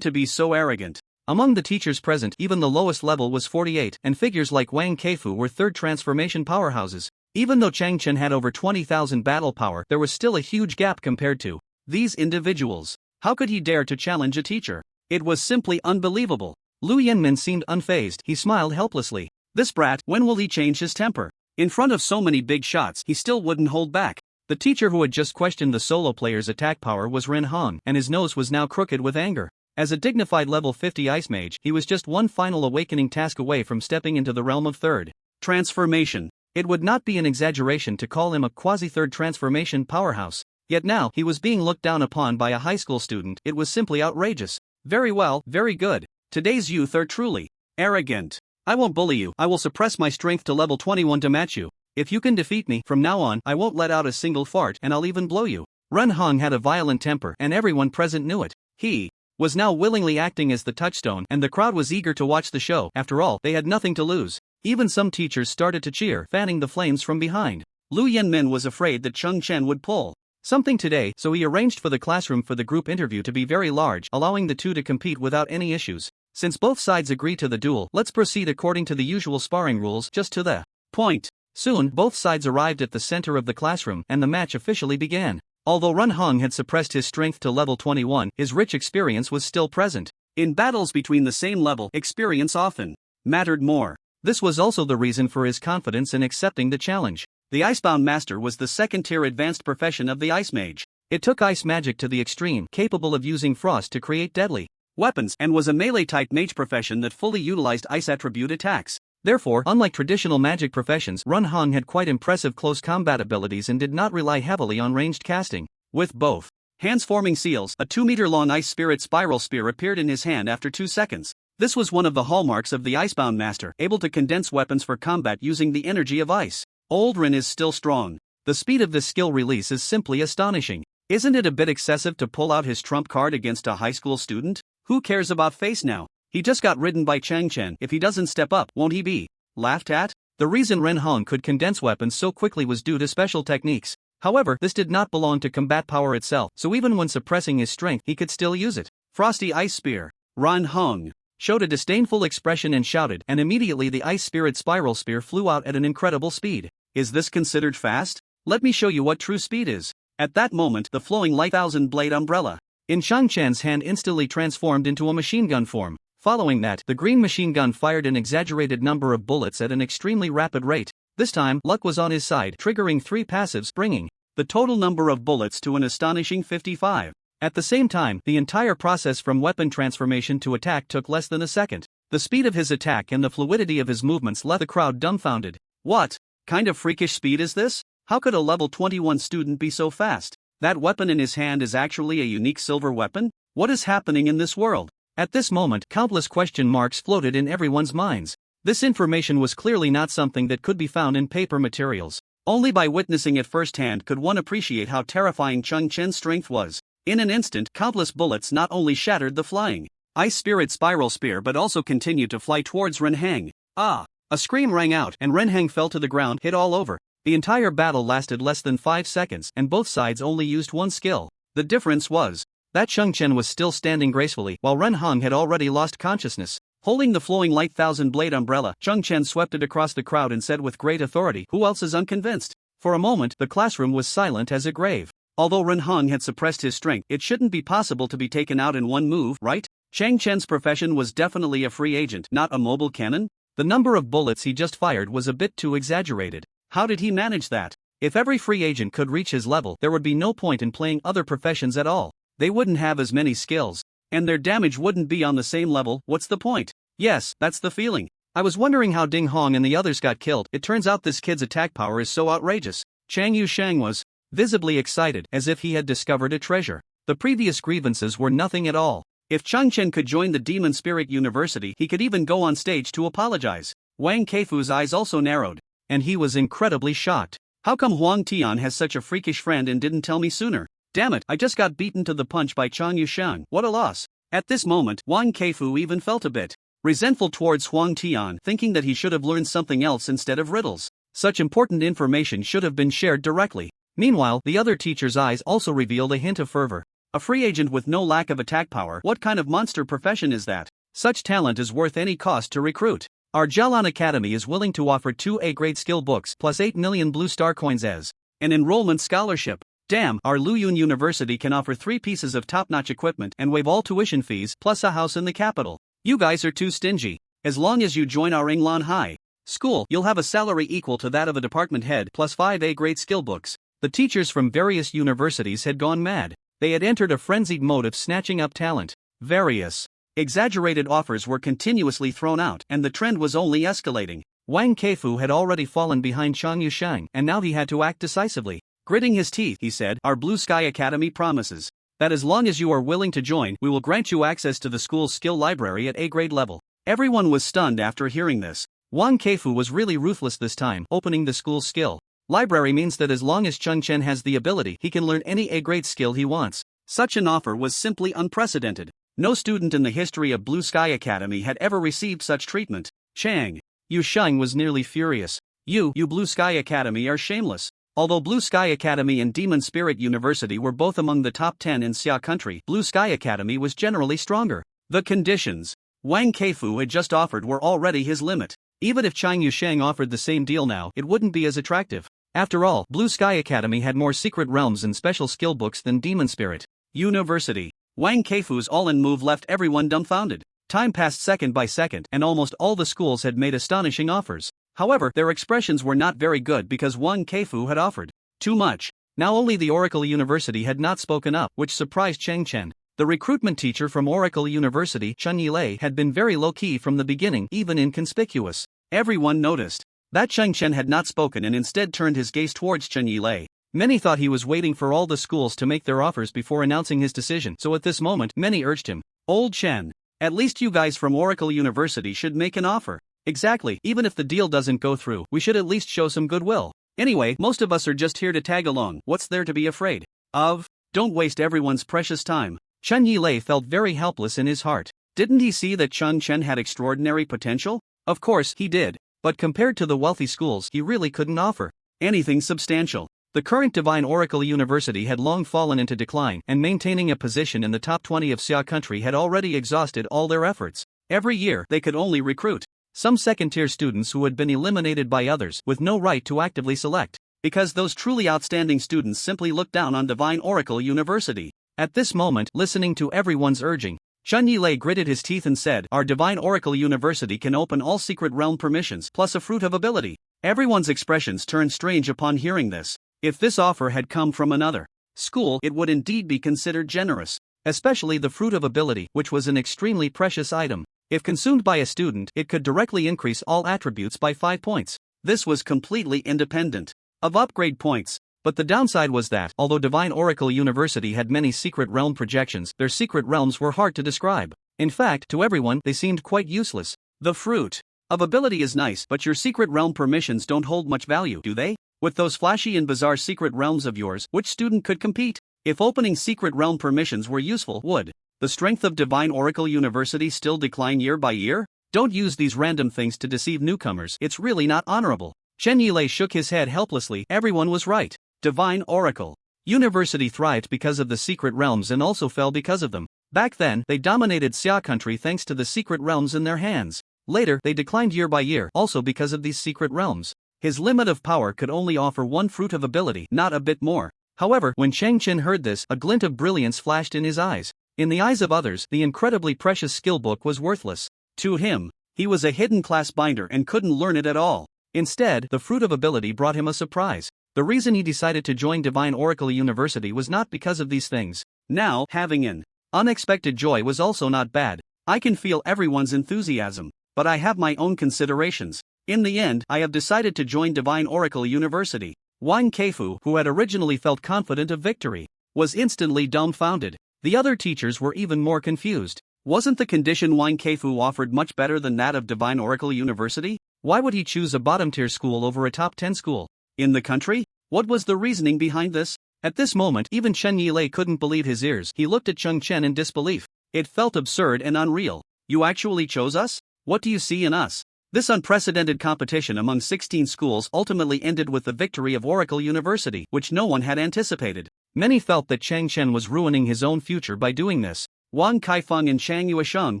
to be so arrogant. Among the teachers present, even the lowest level was 48, and figures like Wang Keifu were third transformation powerhouses. Even though Chen had over 20,000 battle power, there was still a huge gap compared to these individuals. How could he dare to challenge a teacher? It was simply unbelievable. Lu Yanmin seemed unfazed. He smiled helplessly. This brat, when will he change his temper? In front of so many big shots, he still wouldn't hold back. The teacher who had just questioned the solo player's attack power was Ren Hong, and his nose was now crooked with anger. As a dignified level 50 ice mage, he was just one final awakening task away from stepping into the realm of third transformation. It would not be an exaggeration to call him a quasi-third transformation powerhouse. Yet now, he was being looked down upon by a high school student. It was simply outrageous. Very well, very good. Today's youth are truly arrogant. I won't bully you. I will suppress my strength to level 21 to match you. If you can defeat me, from now on, I won't let out a single fart and I'll even blow you. Ren Hong had a violent temper, and everyone present knew it. He was now willingly acting as the touchstone, and the crowd was eager to watch the show. After all, they had nothing to lose. Even some teachers started to cheer, fanning the flames from behind. Lu Yanmin was afraid that Chen would pull something today, so he arranged for the classroom for the group interview to be very large, allowing the two to compete without any issues. Since both sides agree to the duel, let's proceed according to the usual sparring rules, just to the point. Soon, both sides arrived at the center of the classroom, and the match officially began. Although Ren Hong had suppressed his strength to level 21, his rich experience was still present. In battles between the same level, experience often mattered more. This was also the reason for his confidence in accepting the challenge. The Icebound Master was the second-tier advanced profession of the Ice Mage. It took ice magic to the extreme, capable of using frost to create deadly weapons, and was a melee-type mage profession that fully utilized ice attribute attacks. Therefore, unlike traditional magic professions, Ren Hong had quite impressive close combat abilities and did not rely heavily on ranged casting. With both hands forming seals, a 2-meter-long ice spirit spiral spear appeared in his hand after 2 seconds. This was one of the hallmarks of the Icebound Master, able to condense weapons for combat using the energy of ice. Old Ren is still strong. The speed of this skill release is simply astonishing. Isn't it a bit excessive to pull out his trump card against a high school student? Who cares about face now? He just got ridden by Chen. If he doesn't step up, won't he be laughed at? The reason Ren Hong could condense weapons so quickly was due to special techniques. However, this did not belong to combat power itself, so even when suppressing his strength, he could still use it. Frosty Ice Spear. Ren Hong showed a disdainful expression and shouted, and immediately the ice spirit spiral spear flew out at an incredible speed. Is this considered fast? Let me show you what true speed is. At that moment, the flowing light 1,000-blade umbrella in Chen's hand instantly transformed into a machine gun form. Following that, the green machine gun fired an exaggerated number of bullets at an extremely rapid rate. This time, luck was on his side, triggering 3 passives, bringing the total number of bullets to an astonishing 55. At the same time, the entire process from weapon transformation to attack took less than a second. The speed of his attack and the fluidity of his movements left the crowd dumbfounded. What kind of freakish speed is this? How could a level 21 student be so fast? That weapon in his hand is actually a unique silver weapon? What is happening in this world? At this moment, countless question marks floated in everyone's minds. This information was clearly not something that could be found in paper materials. Only by witnessing it firsthand could one appreciate how terrifying Chen's strength was. In an instant, countless bullets not only shattered the flying ice spirit spiral spear but also continued to fly towards Ren Hong. Ah! A scream rang out, and Ren Hong fell to the ground, hit all over. The entire battle lasted less than 5 seconds, and both sides only used one skill. The difference was that Chen was still standing gracefully, while Ren Hong had already lost consciousness. Holding the flowing light 1,000-blade umbrella, Chen swept it across the crowd and said with great authority, "Who else is unconvinced?" For a moment, the classroom was silent as a grave. Although Ren Hong had suppressed his strength, it shouldn't be possible to be taken out in one move, right? Chen's profession was definitely a free agent, not a mobile cannon. The number of bullets he just fired was a bit too exaggerated. How did he manage that? If every free agent could reach his level, there would be no point in playing other professions at all. They wouldn't have as many skills. And their damage wouldn't be on the same level. What's the point? Yes, that's the feeling. I was wondering how Ding Hong and the others got killed. It turns out this kid's attack power is so outrageous. Chang Yusheng was visibly excited, as if he had discovered a treasure. The previous grievances were nothing at all. If Chang Chen could join the Demon Spirit University, he could even go on stage to apologize. Wang Keifu's eyes also narrowed, and he was incredibly shocked. How come Huang Tian has such a freakish friend and didn't tell me sooner? Damn it, I just got beaten to the punch by Chang Yusheng. What a loss. At this moment, Wang Keifu even felt a bit resentful towards Huang Tian, thinking that he should have learned something else instead of riddles. Such important information should have been shared directly. Meanwhile, the other teacher's eyes also revealed a hint of fervor. A free agent with no lack of attack power, what kind of monster profession is that? Such talent is worth any cost to recruit. Our Jialan Academy is willing to offer 2 A-grade skill books plus 8 million blue star coins as an enrollment scholarship. Damn, our Luyun University can offer 3 pieces of top-notch equipment and waive all tuition fees plus a house in the capital. You guys are too stingy. As long as you join our Inglan High School, you'll have a salary equal to that of a department head plus 5 A-grade skill books. The teachers from various universities had gone mad. They had entered a frenzied mode of snatching up talent. Various exaggerated offers were continuously thrown out, and the trend was only escalating. Wang Keifu had already fallen behind Chang Yusheng, and now he had to act decisively. Gritting his teeth, he said, "Our Blue Sky Academy promises that as long as you are willing to join, we will grant you access to the school's skill library at A-grade level." Everyone was stunned after hearing this. Wang Keifu was really ruthless this time, opening the school's skill library means that as long as Cheng Chen has the ability, he can learn any A-grade skill he wants. Such an offer was simply unprecedented. No student in the history of Blue Sky Academy had ever received such treatment. Chang Yusheng was nearly furious. You Blue Sky Academy are shameless. Although Blue Sky Academy and Demon Spirit University were both among the top 10 in Xia country, Blue Sky Academy was generally stronger. The conditions Wang Keifu had just offered were already his limit. Even if Chang Yusheng offered the same deal now, it wouldn't be as attractive. After all, Blue Sky Academy had more secret realms and special skill books than Demon Spirit University. Wang Keifu's all-in move left everyone dumbfounded. Time passed second by second, and almost all the schools had made astonishing offers. However, their expressions were not very good because Wang Keifu had offered too much. Now only the Oracle University had not spoken up, which surprised Cheng Chen. The recruitment teacher from Oracle University, Chen Yilei, had been very low-key from the beginning, even inconspicuous. Everyone noticed that Cheng Chen had not spoken and instead turned his gaze towards Chen Yilei. Many thought he was waiting for all the schools to make their offers before announcing his decision, so at this moment, many urged him. "Old Chen, at least you guys from Oracle University should make an offer." "Exactly, even if the deal doesn't go through, we should at least show some goodwill. Anyway, most of us are just here to tag along, what's there to be afraid of? Don't waste everyone's precious time." Chen Yilei felt very helpless in his heart. Didn't he see that Cheng Chen had extraordinary potential? Of course, he did. But compared to the wealthy schools, he really couldn't offer anything substantial. The current Divine Oracle University had long fallen into decline, and maintaining a position in the top 20 of Xia country had already exhausted all their efforts. Every year, they could only recruit some second-tier students who had been eliminated by others, with no right to actively select, because those truly outstanding students simply looked down on Divine Oracle University. At this moment, listening to everyone's urging, Chen Yilei gritted his teeth and said, "Our Divine Oracle University can open all secret realm permissions plus a fruit of ability." Everyone's expressions turned strange upon hearing this. If this offer had come from another school, it would indeed be considered generous, especially the fruit of ability, which was an extremely precious item. If consumed by a student, it could directly increase all attributes by 5 points. This was completely independent of upgrade points. But the downside was that, although Divine Oracle University had many secret realm projections, their secret realms were hard to describe. In fact, to everyone, they seemed quite useless. The fruit of ability is nice, but your secret realm permissions don't hold much value, do they? With those flashy and bizarre secret realms of yours, which student could compete? If opening secret realm permissions were useful, would the strength of Divine Oracle University still decline year by year? Don't use these random things to deceive newcomers, it's really not honorable. Chen Yilei shook his head helplessly. Everyone was right. Divine Oracle University thrived because of the secret realms and also fell because of them. Back then, they dominated Xia country thanks to the secret realms in their hands. Later, they declined year by year, also because of these secret realms. His limit of power could only offer one fruit of ability, not a bit more. However, when Cheng Chen heard this, a glint of brilliance flashed in his eyes. In the eyes of others, the incredibly precious skill book was worthless. To him, he was a hidden class binder and couldn't learn it at all. Instead, the fruit of ability brought him a surprise. The reason he decided to join Divine Oracle University was not because of these things. Now, having an Unexpected joy was also not bad. I can feel everyone's enthusiasm, but I have my own considerations. In the end, I have decided to join Divine Oracle University. Wang Keifu, who had originally felt confident of victory, was instantly dumbfounded. The other teachers were even more confused. Wasn't the condition Wang Keifu offered much better than that of Divine Oracle University? Why would he choose a bottom-tier school over a top 10 school in the country? What was the reasoning behind this? At this moment, even Chen Yilei couldn't believe his ears. He looked at Cheng Chen in disbelief. It felt absurd and unreal. You actually chose us? What do you see in us? This unprecedented competition among 16 schools ultimately ended with the victory of Oracle University, which no one had anticipated. Many felt that Cheng Chen was ruining his own future by doing this. Wang Kaifeng and Chang Yuesheng,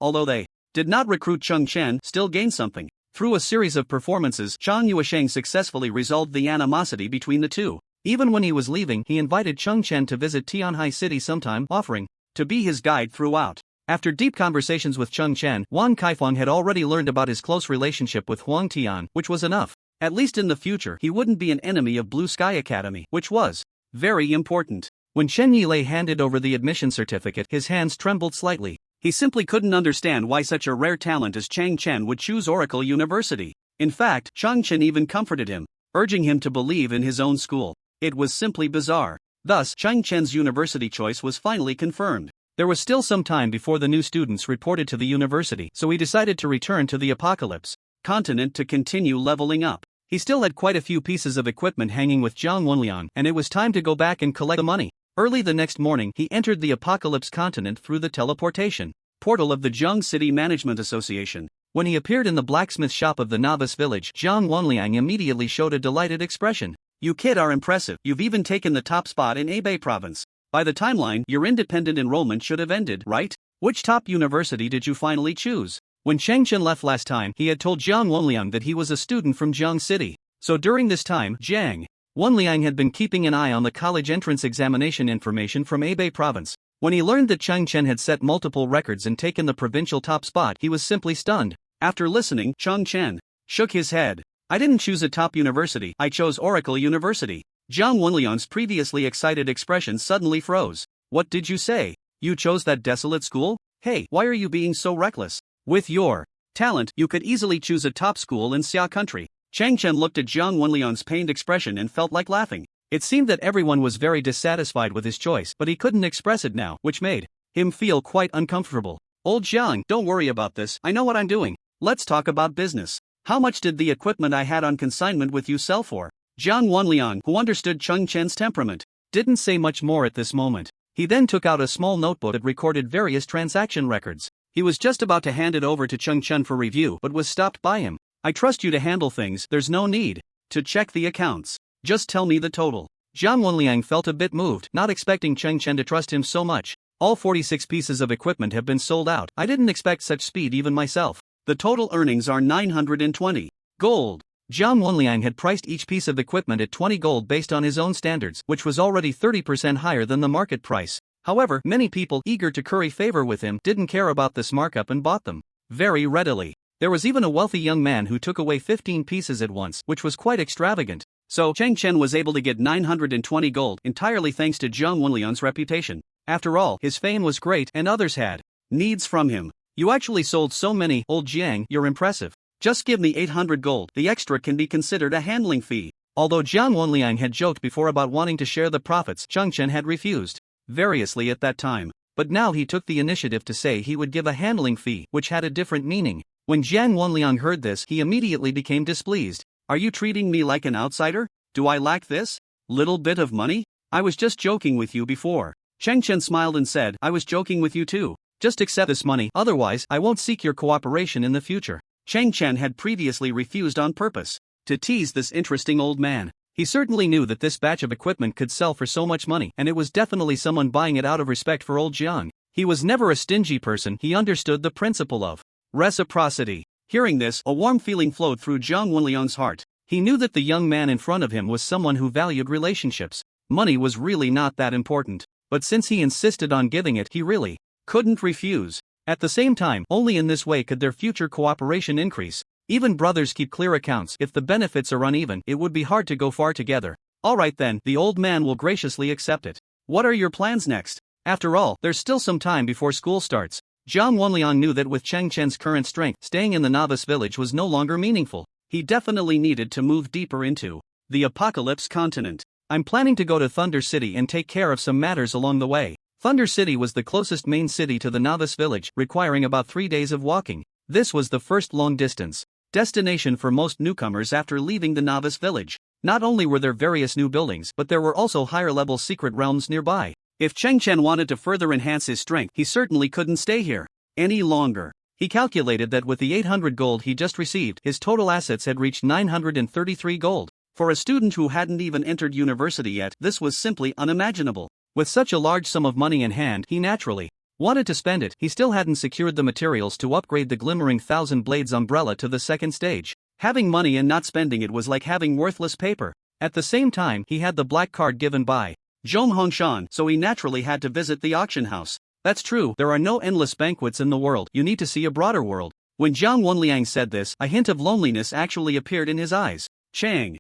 although they did not recruit Cheng Chen, still gained something. Through a series of performances, Chang Yuesheng successfully resolved the animosity between the two. Even when he was leaving, he invited Cheng Chen to visit Tianhai City sometime, offering to be his guide throughout. After deep conversations with Cheng Chen, Wang Kaifeng had already learned about his close relationship with Huang Tian, which was enough. At least in the future, he wouldn't be an enemy of Blue Sky Academy, which was very important. When Chen Yilei handed over the admission certificate, his hands trembled slightly. He simply couldn't understand why such a rare talent as Cheng Chen would choose Oracle University. In fact, Cheng Chen even comforted him, urging him to believe in his own school. It was simply bizarre. Thus, Cheng Chen's university choice was finally confirmed. There was still some time before the new students reported to the university, so he decided to return to the Apocalypse continent to continue leveling up. He still had quite a few pieces of equipment hanging with Jiang Wenliang, and it was time to go back and collect the money. Early the next morning, he entered the Apocalypse continent through the teleportation portal of the Zheng City Management Association. When he appeared in the blacksmith shop of the novice village, Jiang Wenliang immediately showed a delighted expression. You kid are impressive, you've even taken the top spot in Hebei province. By the timeline, your independent enrollment should have ended, right? Which top university did you finally choose? When Cheng Chen left last time, he had told Jiang Wenliang that he was a student from Zheng City. So during this time, Jiang Wenliang had been keeping an eye on the college entrance examination information from Hebei province. When he learned that Cheng Chen had set multiple records and taken the provincial top spot, he was simply stunned. After listening, Cheng Chen shook his head. I didn't choose a top university, I chose Oracle University. Jiang Wenliang's previously excited expression suddenly froze. What did you say? You chose that desolate school? Hey, why are you being so reckless? With your talent, you could easily choose a top school in Xia country. Cheng Chen looked at Jiang Wenliang's pained expression and felt like laughing. It seemed that everyone was very dissatisfied with his choice, but he couldn't express it now, which made him feel quite uncomfortable. Old Jiang, don't worry about this, I know what I'm doing. Let's talk about business. How much did the equipment I had on consignment with you sell for? Jiang Wenliang, who understood Cheng Chen's temperament, didn't say much more at this moment. He then took out a small notebook that recorded various transaction records. He was just about to hand it over to Cheng Chen for review, but was stopped by him. I trust you to handle things, there's no need to check the accounts. Just tell me the total. Jiang Wenliang felt a bit moved, not expecting Cheng Chen to trust him so much. All 46 pieces of equipment have been sold out. I didn't expect such speed even myself. The total earnings are 920 gold. Jiang Wenliang had priced each piece of equipment at 20 gold based on his own standards, which was already 30% higher than the market price. However, many people eager to curry favor with him didn't care about this markup and bought them very readily. There was even a wealthy young man who took away 15 pieces at once, which was quite extravagant. So, Cheng Chen was able to get 920 gold entirely thanks to Jiang Wenliang's reputation. After all, his fame was great and others had needs from him. You actually sold so many, old Jiang, you're impressive. Just give me 800 gold, the extra can be considered a handling fee. Although Jiang Wenliang had joked before about wanting to share the profits, Cheng Chen had refused variously at that time. But now he took the initiative to say he would give a handling fee, which had a different meaning. When Jiang Wenliang heard this, he immediately became displeased. Are you treating me like an outsider? Do I lack this little bit of money? I was just joking with you before. Cheng Chen smiled and said, I was joking with you too. Just accept this money, otherwise I won't seek your cooperation in the future. Cheng Chen had previously refused on purpose to tease this interesting old man. He certainly knew that this batch of equipment could sell for so much money, and it was definitely someone buying it out of respect for old Jiang. He was never a stingy person, he understood the principle of reciprocity. Hearing this, a warm feeling flowed through Jiang Wenliang's heart. He knew that the young man in front of him was someone who valued relationships. Money was really not that important, but since he insisted on giving it, he really couldn't refuse. At the same time, only in this way could their future cooperation increase. Even brothers keep clear accounts. If the benefits are uneven, it would be hard to go far together. Alright then, the old man will graciously accept it. What are your plans next? After all, there's still some time before school starts. Jiang Wenliang knew that with Cheng Chen's current strength, staying in the novice village was no longer meaningful. He definitely needed to move deeper into the Apocalypse continent. I'm planning to go to Thunder City and take care of some matters along the way. Thunder City was the closest main city to the novice village, requiring about 3 days of walking. This was the first long-distance destination for most newcomers after leaving the novice village. Not only were there various new buildings, but there were also higher-level secret realms nearby. If Cheng Chen wanted to further enhance his strength, he certainly couldn't stay here any longer. He calculated that with the 800 gold he just received, his total assets had reached 933 gold. For a student who hadn't even entered university yet, this was simply unimaginable. With such a large sum of money in hand, he naturally wanted to spend it. He still hadn't secured the materials to upgrade the glimmering thousand blades umbrella to the second stage. Having money and not spending it was like having worthless paper. At the same time, he had the black card given by Zhong Hongshan, so he naturally had to visit the auction house. That's true, there are no endless banquets in the world, you need to see a broader world. When Jiang Wenliang said this, a hint of loneliness actually appeared in his eyes. Chen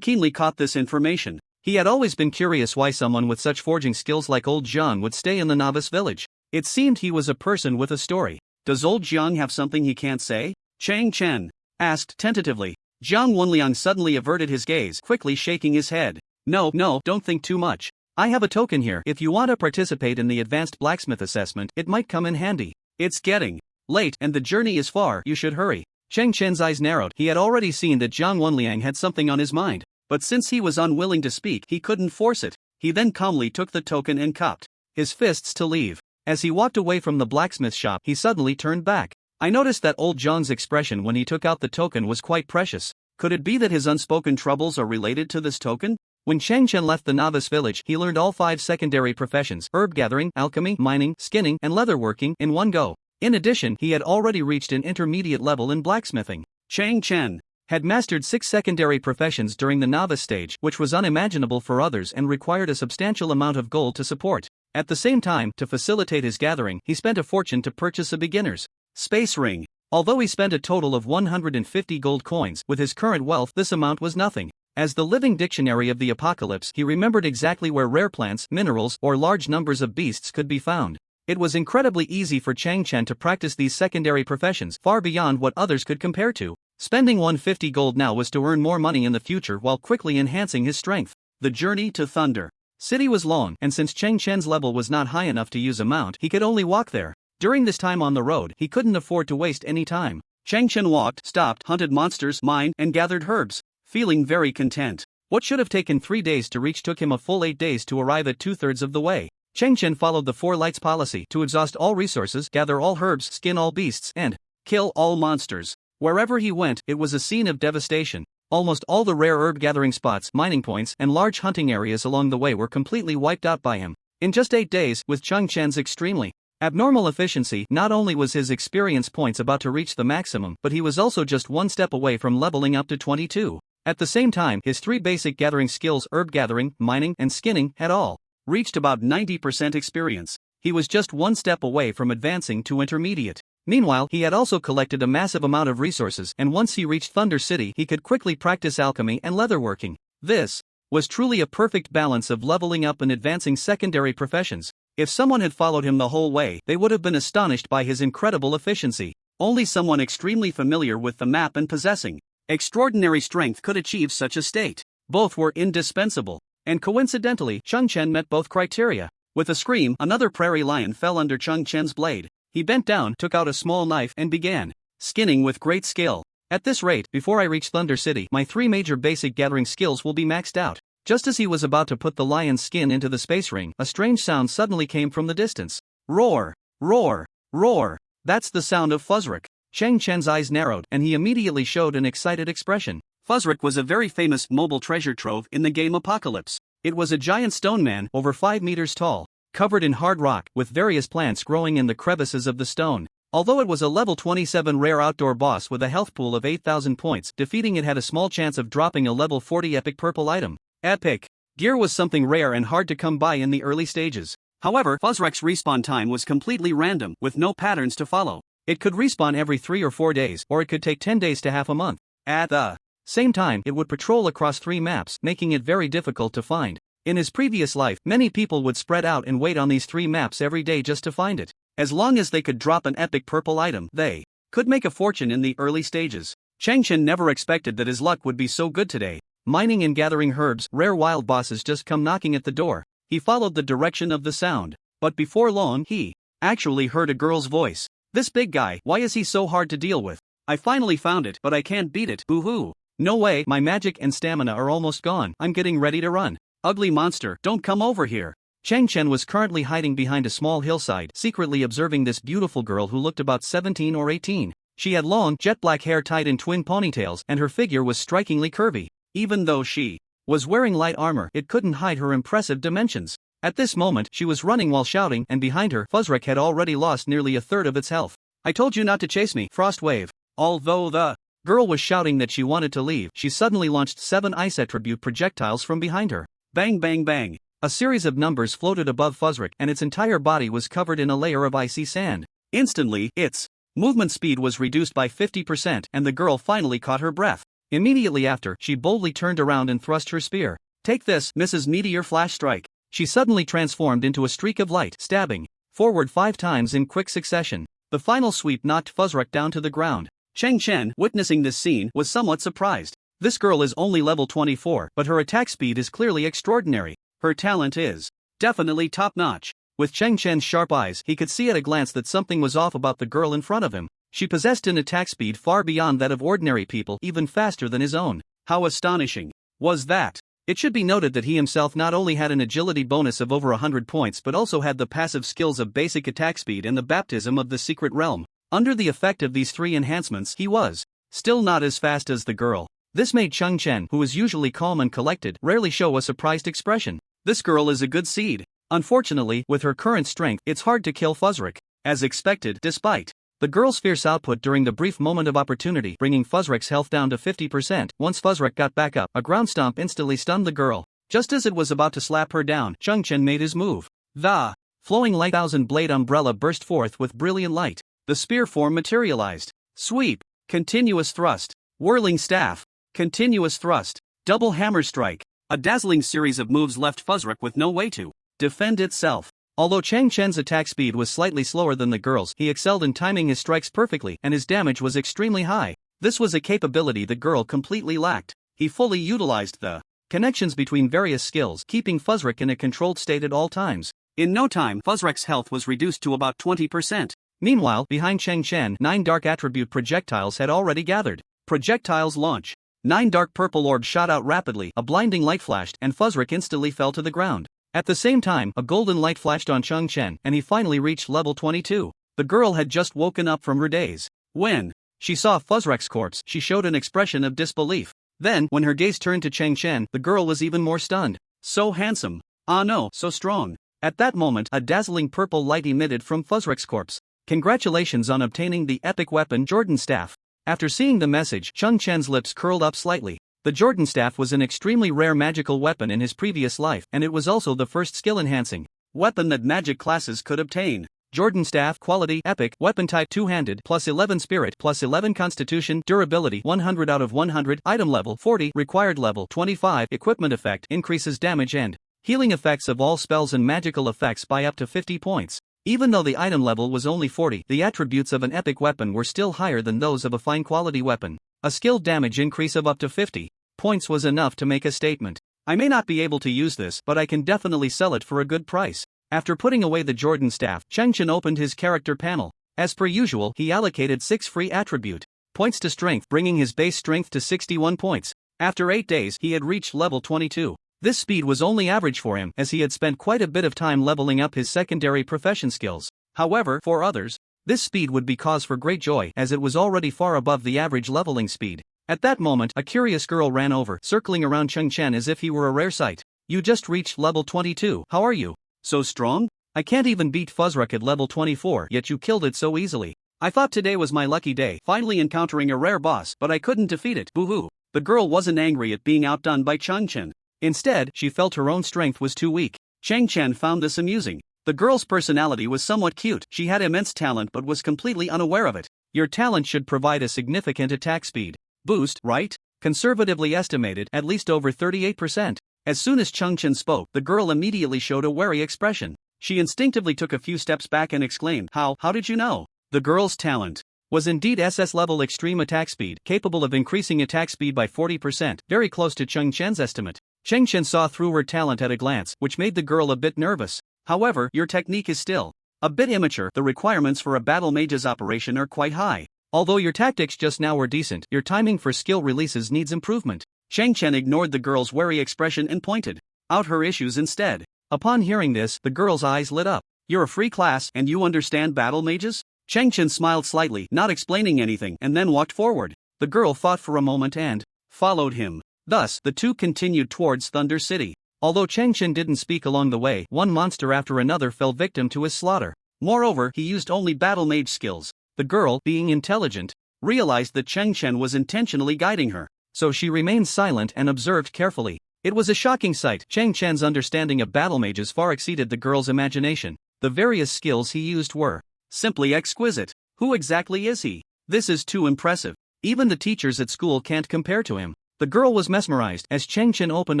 keenly caught this information. He had always been curious why someone with such forging skills like old Jiang would stay in the novice village. It seemed he was a person with a story. Does old Jiang have something he can't say? Chen asked tentatively. Jiang Wenliang suddenly averted his gaze, quickly shaking his head. No, don't think too much. I have a token here. If you want to participate in the advanced blacksmith assessment, it might come in handy. It's getting late and the journey is far, you should hurry. Cheng Chen's eyes narrowed. He had already seen that Jiang Wenliang had something on his mind, but since he was unwilling to speak, he couldn't force it. He then calmly took the token and cupped his fists to leave. As he walked away from the blacksmith shop, he suddenly turned back. I noticed that old Jiang's expression when he took out the token was quite precious. Could it be that his unspoken troubles are related to this token? When Cheng Chen left the novice village, he learned all 5 secondary professions: herb gathering, alchemy, mining, skinning, and leatherworking in one go. In addition, he had already reached an intermediate level in blacksmithing. Cheng Chen had mastered 6 secondary professions during the novice stage, which was unimaginable for others and required a substantial amount of gold to support. At the same time, to facilitate his gathering, he spent a fortune to purchase a beginner's space ring. Although he spent a total of 150 gold coins, with his current wealth this amount was nothing. As the living dictionary of the apocalypse, he remembered exactly where rare plants, minerals, or large numbers of beasts could be found. It was incredibly easy for Cheng Chen to practice these secondary professions, far beyond what others could compare to. Spending 150 gold now was to earn more money in the future while quickly enhancing his strength. The journey to Thunder City was long, and since Cheng Chen's level was not high enough to use a mount, he could only walk there. During this time on the road, he couldn't afford to waste any time. Cheng Chen walked, stopped, hunted monsters, mined, and gathered herbs, feeling very content. What should have taken 3 days to reach took him a full 8 days to arrive at 2/3 of the way. Cheng Chen followed the 4 lights policy: to exhaust all resources, gather all herbs, skin all beasts, and kill all monsters. Wherever he went, it was a scene of devastation. Almost all the rare herb gathering spots, mining points, and large hunting areas along the way were completely wiped out by him. In just 8 days, with Cheng Chen's extremely abnormal efficiency, not only was his experience points about to reach the maximum, but he was also just 1 step away from leveling up to 22. At the same time, his 3 basic gathering skills, herb gathering, mining, and skinning, had all reached about 90% experience. He was just 1 step away from advancing to intermediate. Meanwhile, he had also collected a massive amount of resources, and once he reached Thunder City, he could quickly practice alchemy and leatherworking. This was truly a perfect balance of leveling up and advancing secondary professions. If someone had followed him the whole way, they would have been astonished by his incredible efficiency. Only someone extremely familiar with the map and possessing extraordinary strength could achieve such a state. Both were indispensable. And coincidentally, Cheng Chen met both criteria. With a scream, another prairie lion fell under Cheng Chen's blade. He bent down, took out a small knife, and began skinning with great skill. At this rate, before I reach Thunder City, my 3 major basic gathering skills will be maxed out. Just as he was about to put the lion's skin into the space ring, a strange sound suddenly came from the distance. Roar! Roar! Roar! That's the sound of Fuzzrick. Cheng Chen's eyes narrowed, and he immediately showed an excited expression. Fuzzrick was a very famous mobile treasure trove in the game Apocalypse. It was a giant stone man, over 5 meters tall, covered in hard rock, with various plants growing in the crevices of the stone. Although it was a level 27 rare outdoor boss with a health pool of 8,000 points, defeating it had a small chance of dropping a level 40 epic purple item. Epic gear was something rare and hard to come by in the early stages. However, Fuzzrick's respawn time was completely random, with no patterns to follow. It could respawn every 3 or 4 days, or it could take 10 days to half a month. At the same time, it would patrol across 3 maps, making it very difficult to find. In his previous life, many people would spread out and wait on these 3 maps every day just to find it. As long as they could drop an epic purple item, they could make a fortune in the early stages. Chen never expected that his luck would be so good today. Mining and gathering herbs, rare wild bosses just come knocking at the door. He followed the direction of the sound. But before long, he actually heard a girl's voice. This big guy, why is he so hard to deal with? I finally found it, but I can't beat it, boo-hoo. No way, my magic and stamina are almost gone, I'm getting ready to run. Ugly monster, don't come over here. Chen was currently hiding behind a small hillside, secretly observing this beautiful girl who looked about 17 or 18. She had long, jet-black hair tied in twin ponytails, and her figure was strikingly curvy. Even though she was wearing light armor, it couldn't hide her impressive dimensions. At this moment, she was running while shouting, and behind her, Fuzzrek had already lost nearly a third of its health. I told you not to chase me, Frost Wave. Although the girl was shouting that she wanted to leave, she suddenly launched 7 ice attribute projectiles from behind her. Bang bang bang. A series of numbers floated above Fuzzrek, and its entire body was covered in a layer of icy sand. Instantly, its movement speed was reduced by 50%, and the girl finally caught her breath. Immediately after, she boldly turned around and thrust her spear. Take this, Mrs. Meteor Flash Strike. She suddenly transformed into a streak of light, stabbing forward 5 times in quick succession. The final sweep knocked Fuzzrek down to the ground. Chen, witnessing this scene, was somewhat surprised. This girl is only level 24, but her attack speed is clearly extraordinary. Her talent is definitely top-notch. With Chen's sharp eyes, he could see at a glance that something was off about the girl in front of him. She possessed an attack speed far beyond that of ordinary people, even faster than his own. How astonishing was that? It should be noted that he himself not only had an agility bonus of over 100 points but also had the passive skills of basic attack speed and the baptism of the secret realm. Under the effect of these 3 enhancements, he was still not as fast as the girl. This made Chen, who is usually calm and collected, rarely show a surprised expression. This girl is a good seed. Unfortunately, with her current strength, it's hard to kill Fuzzrek. As expected, despite the girl's fierce output during the brief moment of opportunity, bringing Fuzzrek's health down to 50%, once Fuzzrek got back up, a ground stomp instantly stunned the girl. Just as it was about to slap her down, Chen made his move. The flowing light thousand-blade umbrella burst forth with brilliant light. The spear form materialized. Sweep. Continuous thrust. Whirling staff. Continuous thrust. Double hammer strike. A dazzling series of moves left Fuzzrek with no way to defend itself. Although Chen's attack speed was slightly slower than the girl's, he excelled in timing his strikes perfectly, and his damage was extremely high. This was a capability the girl completely lacked. He fully utilized the connections between various skills, keeping Fuzzrek in a controlled state at all times. In no time, Fuzzrek's health was reduced to about 20%. Meanwhile, behind Chen, 9 dark attribute projectiles had already gathered. Projectiles launch. 9 dark purple orbs shot out rapidly, a blinding light flashed, and Fuzzrek instantly fell to the ground. At the same time, a golden light flashed on Chen, and he finally reached level 22. The girl had just woken up from her daze. When she saw Fuzzrek's corpse, she showed an expression of disbelief. Then, when her gaze turned to Chen, the girl was even more stunned. So handsome. Ah no, so strong. At that moment, a dazzling purple light emitted from Fuzzrek's corpse. Congratulations on obtaining the epic weapon Jordan Staff. After seeing the message, Chen's lips curled up slightly. The Jordan Staff was an extremely rare magical weapon in his previous life, and it was also the first skill-enhancing weapon that magic classes could obtain. Jordan Staff quality epic, weapon type two-handed, plus 11 spirit, plus 11 constitution, durability 100 out of 100, item level 40, required level 25, equipment effect increases damage and healing effects of all spells and magical effects by up to 50 points. Even though the item level was only 40, the attributes of an epic weapon were still higher than those of a fine quality weapon. A skilled damage increase of up to 50 points was enough to make a statement. I may not be able to use this, but I can definitely sell it for a good price. After putting away the Jordan Staff, Chen opened his character panel. As per usual, he allocated 6 free attribute points to strength, bringing his base strength to 61 points. After 8 days, he had reached level 22. This speed was only average for him, as he had spent quite a bit of time leveling up his secondary profession skills. However, for others, this speed would be cause for great joy, as it was already far above the average leveling speed. At that moment, a curious girl ran over, circling around Chen as if he were a rare sight. You just reached level 22, how are you? So strong? I can't even beat Fuzzrek at level 24, yet you killed it so easily. I thought today was my lucky day, finally encountering a rare boss, but I couldn't defeat it, boo-hoo. The girl wasn't angry at being outdone by Chen. Instead, she felt her own strength was too weak. Chen found this amusing. The girl's personality was somewhat cute, she had immense talent but was completely unaware of it. Your talent should provide a significant attack speed boost, right? Conservatively estimated, at least over 38%. As soon as Chong Chen spoke, the girl immediately showed a wary expression. She instinctively took a few steps back and exclaimed, How did you know? The girl's talent was indeed SS-level extreme attack speed, capable of increasing attack speed by 40%, very close to Chong Chen's estimate. Chong Chen saw through her talent at a glance, which made the girl a bit nervous. However, your technique is still a bit immature. The requirements for a battle mage's operation are quite high. Although your tactics just now were decent, your timing for skill releases needs improvement. Chong Chen ignored the girl's wary expression and pointed out her issues instead. Upon hearing this, the girl's eyes lit up. You're a free class and you understand battle mages? Chong Chen smiled slightly, not explaining anything, and then walked forward. The girl thought for a moment and followed him. Thus, the two continued towards Thunder City. Although Chong Chen didn't speak along the way, one monster after another fell victim to his slaughter. Moreover, he used only battle mage skills. The girl, being intelligent, realized that Chong Chen was intentionally guiding her, so she remained silent and observed carefully. It was a shocking sight. Chong Chen's understanding of battle mages far exceeded the girl's imagination. The various skills he used were simply exquisite. Who exactly is he? This is too impressive. Even the teachers at school can't compare to him. The girl was mesmerized as Chong Chen opened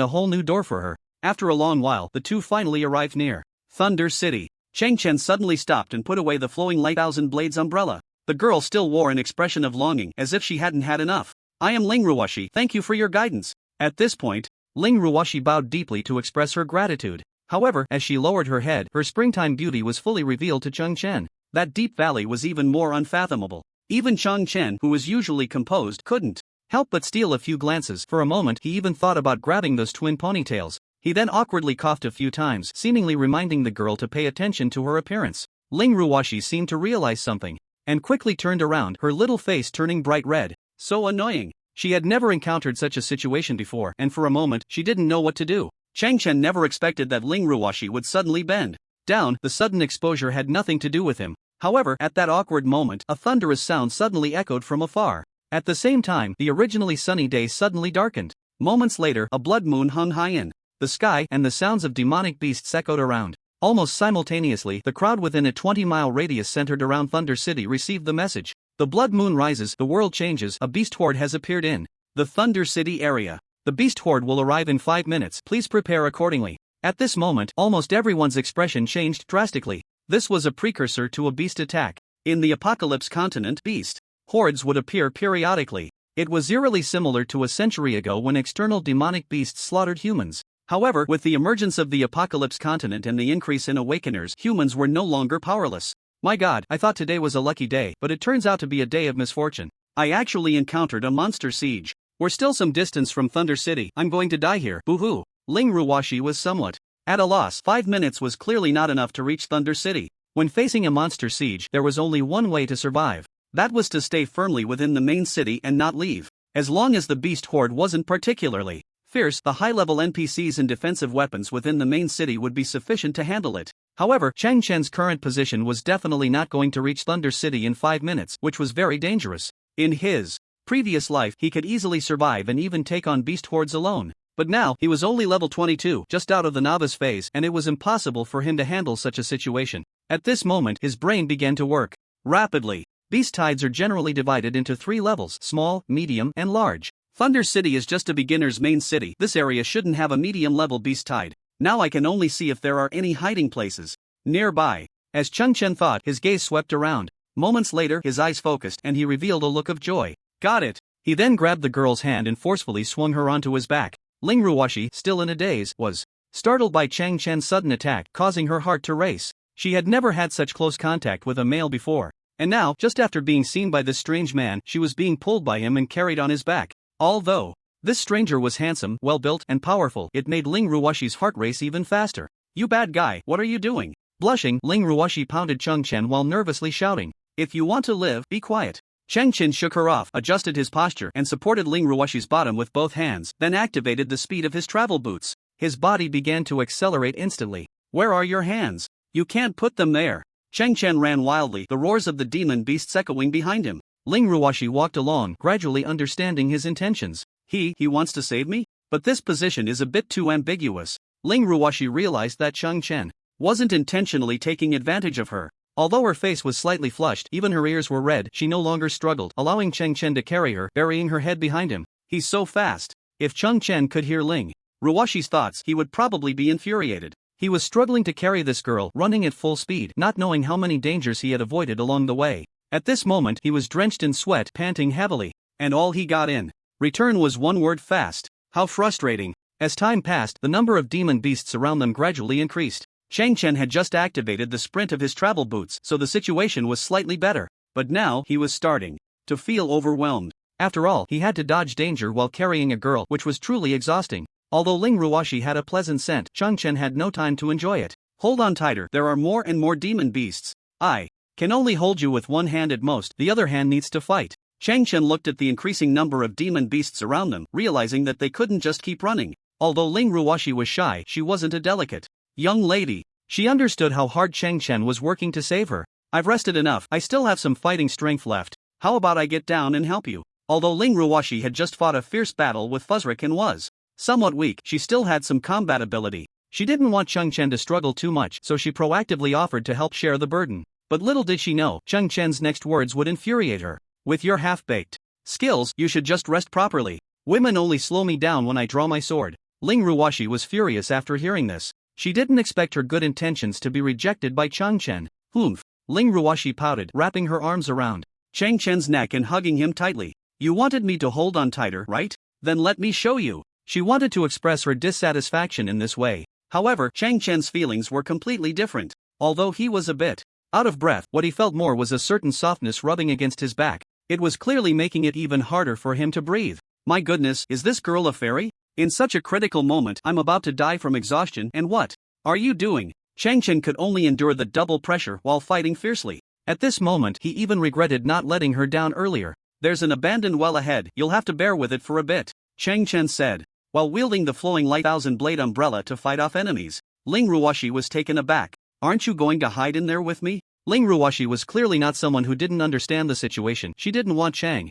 a whole new door for her. After a long while, the two finally arrived near Thunder City. Chong Chen suddenly stopped and put away the flowing light thousand blades umbrella. The girl still wore an expression of longing, as if she hadn't had enough. I am Ling Ruoshi, thank you for your guidance. At this point, Ling Ruoshi bowed deeply to express her gratitude. However, as she lowered her head, her springtime beauty was fully revealed to Chong Chen. That deep valley was even more unfathomable. Even Chong Chen, who was usually composed, couldn't help but steal a few glances. For a moment, he even thought about grabbing those twin ponytails. He then awkwardly coughed a few times, seemingly reminding the girl to pay attention to her appearance. Ling Ruoshi seemed to realize something, and quickly turned around, her little face turning bright red. So annoying. She had never encountered such a situation before, and for a moment, she didn't know what to do. Chong Chen never expected that Ling Ruoshi would suddenly bend down. The sudden exposure had nothing to do with him. However, at that awkward moment, a thunderous sound suddenly echoed from afar. At the same time, the originally sunny day suddenly darkened. Moments later, a blood moon hung high in the sky, and the sounds of demonic beasts echoed around. Almost simultaneously, the crowd within a 20-mile radius centered around Thunder City received the message. The blood moon rises, the world changes, a beast horde has appeared in the Thunder City area. The beast horde will arrive in 5 minutes, please prepare accordingly. At this moment, almost everyone's expression changed drastically. This was a precursor to a beast attack. In the Apocalypse continent, beast hordes would appear periodically. It was eerily similar to a century ago when external demonic beasts slaughtered humans. However, with the emergence of the Apocalypse continent and the increase in awakeners, humans were no longer powerless. My god, I thought today was a lucky day, but it turns out to be a day of misfortune. I actually encountered a monster siege. We're still some distance from Thunder City, I'm going to die here, boo-hoo. Ling Ruoshi was somewhat at a loss. 5 minutes was clearly not enough to reach Thunder City. When facing a monster siege, there was only one way to survive. That was to stay firmly within the main city and not leave. As long as the beast horde wasn't particularly fierce, the high-level NPCs and defensive weapons within the main city would be sufficient to handle it. However, Chong Chen's current position was definitely not going to reach Thunder City in 5 minutes, which was very dangerous. In his previous life, he could easily survive and even take on beast hordes alone. But now, he was only level 22, just out of the novice phase, and it was impossible for him to handle such a situation. At this moment, his brain began to work rapidly. Beast tides are generally divided into 3 levels: small, medium, and large. Thunder City is just a beginner's main city. This area shouldn't have a medium-level beast tide. Now I can only see if there are any hiding places nearby. As Chong Chen thought, his gaze swept around. Moments later, his eyes focused, and he revealed a look of joy. Got it. He then grabbed the girl's hand and forcefully swung her onto his back. Ling Ruoshi, still in a daze, was startled by Chong Chen's sudden attack, causing her heart to race. She had never had such close contact with a male before. And now, just after being seen by this strange man, she was being pulled by him and carried on his back. Although this stranger was handsome, well-built, and powerful, it made Ling Ruoshi's heart race even faster. You bad guy, what are you doing? Blushing, Ling Ruoshi pounded Chong Chen while nervously shouting, if you want to live, be quiet. Chong Chen shook her off, adjusted his posture, and supported Ling Ruoshi's bottom with both hands, then activated the speed of his travel boots. His body began to accelerate instantly. Where are your hands? You can't put them there. Chong Chen ran wildly, the roars of the demon beasts echoing behind him. Ling Ruoshi walked along, gradually understanding his intentions. He wants to save me? But this position is a bit too ambiguous. Ling Ruoshi realized that Chong Chen wasn't intentionally taking advantage of her. Although her face was slightly flushed, even her ears were red, she no longer struggled, allowing Chong Chen to carry her, burying her head behind him. He's so fast. If Chong Chen could hear Ling Ruwashi's thoughts, he would probably be infuriated. He was struggling to carry this girl, running at full speed, not knowing how many dangers he had avoided along the way. At this moment, he was drenched in sweat, panting heavily. And all he got in return was one word: fast. How frustrating. As time passed, the number of demon beasts around them gradually increased. Chen had just activated the sprint of his travel boots, so the situation was slightly better. But now, he was starting to feel overwhelmed. After all, he had to dodge danger while carrying a girl, which was truly exhausting. Although Ling Ruwashi had a pleasant scent, Chen had no time to enjoy it. Hold on tighter, there are more and more demon beasts. I can only hold you with one hand at most, the other hand needs to fight. Chen looked at the increasing number of demon beasts around them, realizing that they couldn't just keep running. Although Ling Ruwashi was shy, she wasn't a delicate young lady. She understood how hard Chen was working to save her. I've rested enough, I still have some fighting strength left. How about I get down and help you? Although Ling Ruwashi had just fought a fierce battle with Fuzzrick and was somewhat weak, she still had some combat ability. She didn't want Chen to struggle too much, so she proactively offered to help share the burden. But little did she know, Chen's next words would infuriate her. With your half-baked skills, you should just rest properly. Women only slow me down when I draw my sword. Ling Ruwashi was furious after hearing this. She didn't expect her good intentions to be rejected by Chen. Humph. Ling Ruwashi pouted, wrapping her arms around Chen's neck and hugging him tightly. You wanted me to hold on tighter, right? Then let me show you. She wanted to express her dissatisfaction in this way. However, Chen's feelings were completely different. Although he was a bit out of breath, what he felt more was a certain softness rubbing against his back. It was clearly making it even harder for him to breathe. My goodness, is this girl a fairy? In such a critical moment, I'm about to die from exhaustion, and what are you doing? Chen could only endure the double pressure while fighting fiercely. At this moment, he even regretted not letting her down earlier. There's an abandoned well ahead, you'll have to bear with it for a bit, Chen said, while wielding the flowing light 1000-blade umbrella to fight off enemies. Ling Ruwashi was taken aback. Aren't you going to hide in there with me? Ling Ruwashi was clearly not someone who didn't understand the situation. She didn't want Chen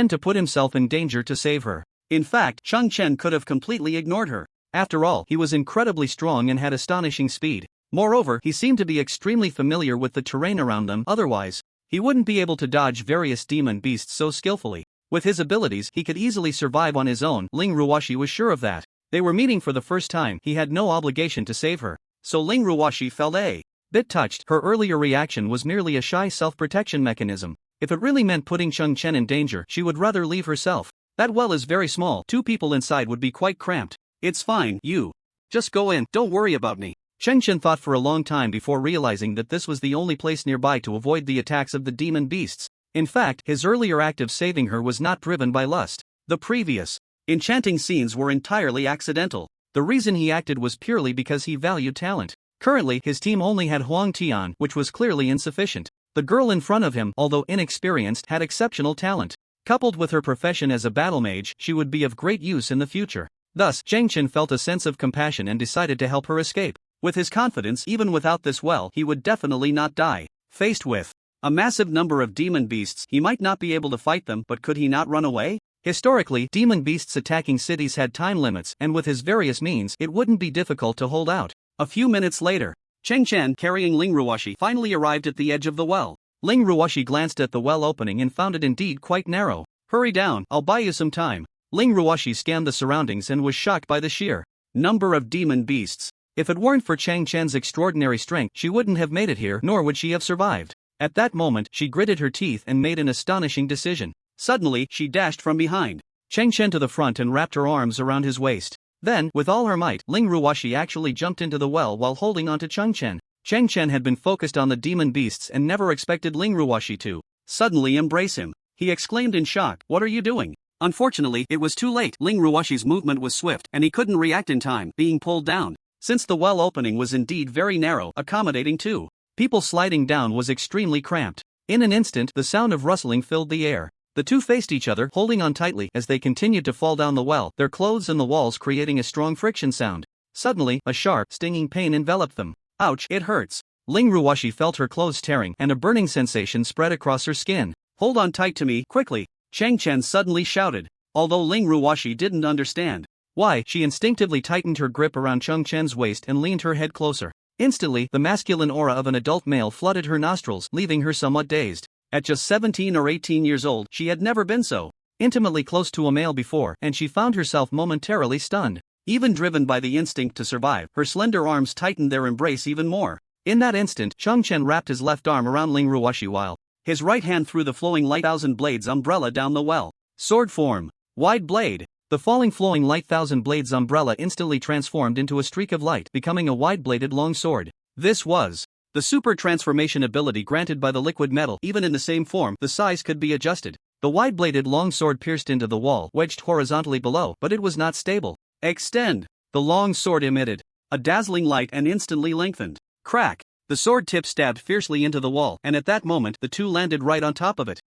to put himself in danger to save her. In fact, Chen could have completely ignored her. After all, he was incredibly strong and had astonishing speed. Moreover, he seemed to be extremely familiar with the terrain around them, otherwise, he wouldn't be able to dodge various demon beasts so skillfully. With his abilities, he could easily survive on his own. Ling Ruwashi was sure of that. They were meeting for the first time, he had no obligation to save her. So Ling Ruwashi felt a bit touched. Her earlier reaction was merely a shy self-protection mechanism. If it really meant putting Chen in danger, she would rather leave herself. That well is very small, 2 people inside would be quite cramped. It's fine, you just go in, don't worry about me. Chen thought for a long time before realizing that this was the only place nearby to avoid the attacks of the demon beasts. In fact, his earlier act of saving her was not driven by lust. The previous enchanting scenes were entirely accidental. The reason he acted was purely because he valued talent. Currently, his team only had Huang Tian, which was clearly insufficient. The girl in front of him, although inexperienced, had exceptional talent. Coupled with her profession as a battle mage, she would be of great use in the future. Thus, Chen felt a sense of compassion and decided to help her escape. With his confidence, even without this well, he would definitely not die. Faced with a massive number of demon beasts, he might not be able to fight them, but could he not run away? Historically, demon beasts attacking cities had time limits, and with his various means, it wouldn't be difficult to hold out. A few minutes later, Chen, carrying Ling Ruwashi, finally arrived at the edge of the well. Ling Ruwashi glanced at the well opening and found it indeed quite narrow. Hurry down, I'll buy you some time. Ling Ruwashi scanned the surroundings and was shocked by the sheer number of demon beasts. If it weren't for Chen's extraordinary strength, she wouldn't have made it here, nor would she have survived. At that moment, she gritted her teeth and made an astonishing decision. Suddenly, she dashed from behind Chen to the front and wrapped her arms around his waist. Then, with all her might, Ling Ruwashi actually jumped into the well while holding onto Chen. Chen had been focused on the demon beasts and never expected Ling Ruwashi to suddenly embrace him. He exclaimed in shock, "What are you doing?" Unfortunately, it was too late. Ling Ruwashi's movement was swift, and he couldn't react in time, being pulled down. Since the well opening was indeed very narrow, accommodating 2 people sliding down was extremely cramped. In an instant, the sound of rustling filled the air. The 2 faced each other, holding on tightly as they continued to fall down the well, their clothes and the walls creating a strong friction sound. Suddenly, a sharp, stinging pain enveloped them. Ouch, it hurts. Ling Ruwashi felt her clothes tearing, and a burning sensation spread across her skin. Hold on tight to me, quickly, Chen suddenly shouted. Although Ling Ruwashi didn't understand why, she instinctively tightened her grip around Chen's waist and leaned her head closer. Instantly, the masculine aura of an adult male flooded her nostrils, leaving her somewhat dazed. At just 17 or 18 years old, she had never been so intimately close to a male before, and she found herself momentarily stunned. Even driven by the instinct to survive, her slender arms tightened their embrace even more. In that instant, Chen wrapped his left arm around Ling Ruoshi while his right hand threw the flowing light thousand blades umbrella down the well. Sword form. Wide blade. The falling flowing light thousand blades umbrella instantly transformed into a streak of light, becoming a wide-bladed long sword. This was the super transformation ability granted by the liquid metal. Even in the same form, the size could be adjusted. The wide-bladed long sword pierced into the wall, wedged horizontally below, but it was not stable. Extend. The long sword emitted a dazzling light and instantly lengthened. Crack. The sword tip stabbed fiercely into the wall, and at that moment the two landed right on top of it.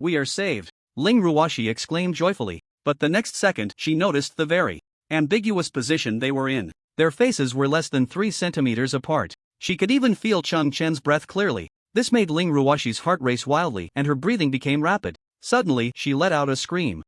We are saved. Ling Ruoshi exclaimed joyfully. But the next second, she noticed the very ambiguous position they were in. Their faces were less than 3 centimeters apart. She could even feel Chen's breath clearly. This made Ling Ruoshi's heart race wildly, and her breathing became rapid. Suddenly, she let out a scream.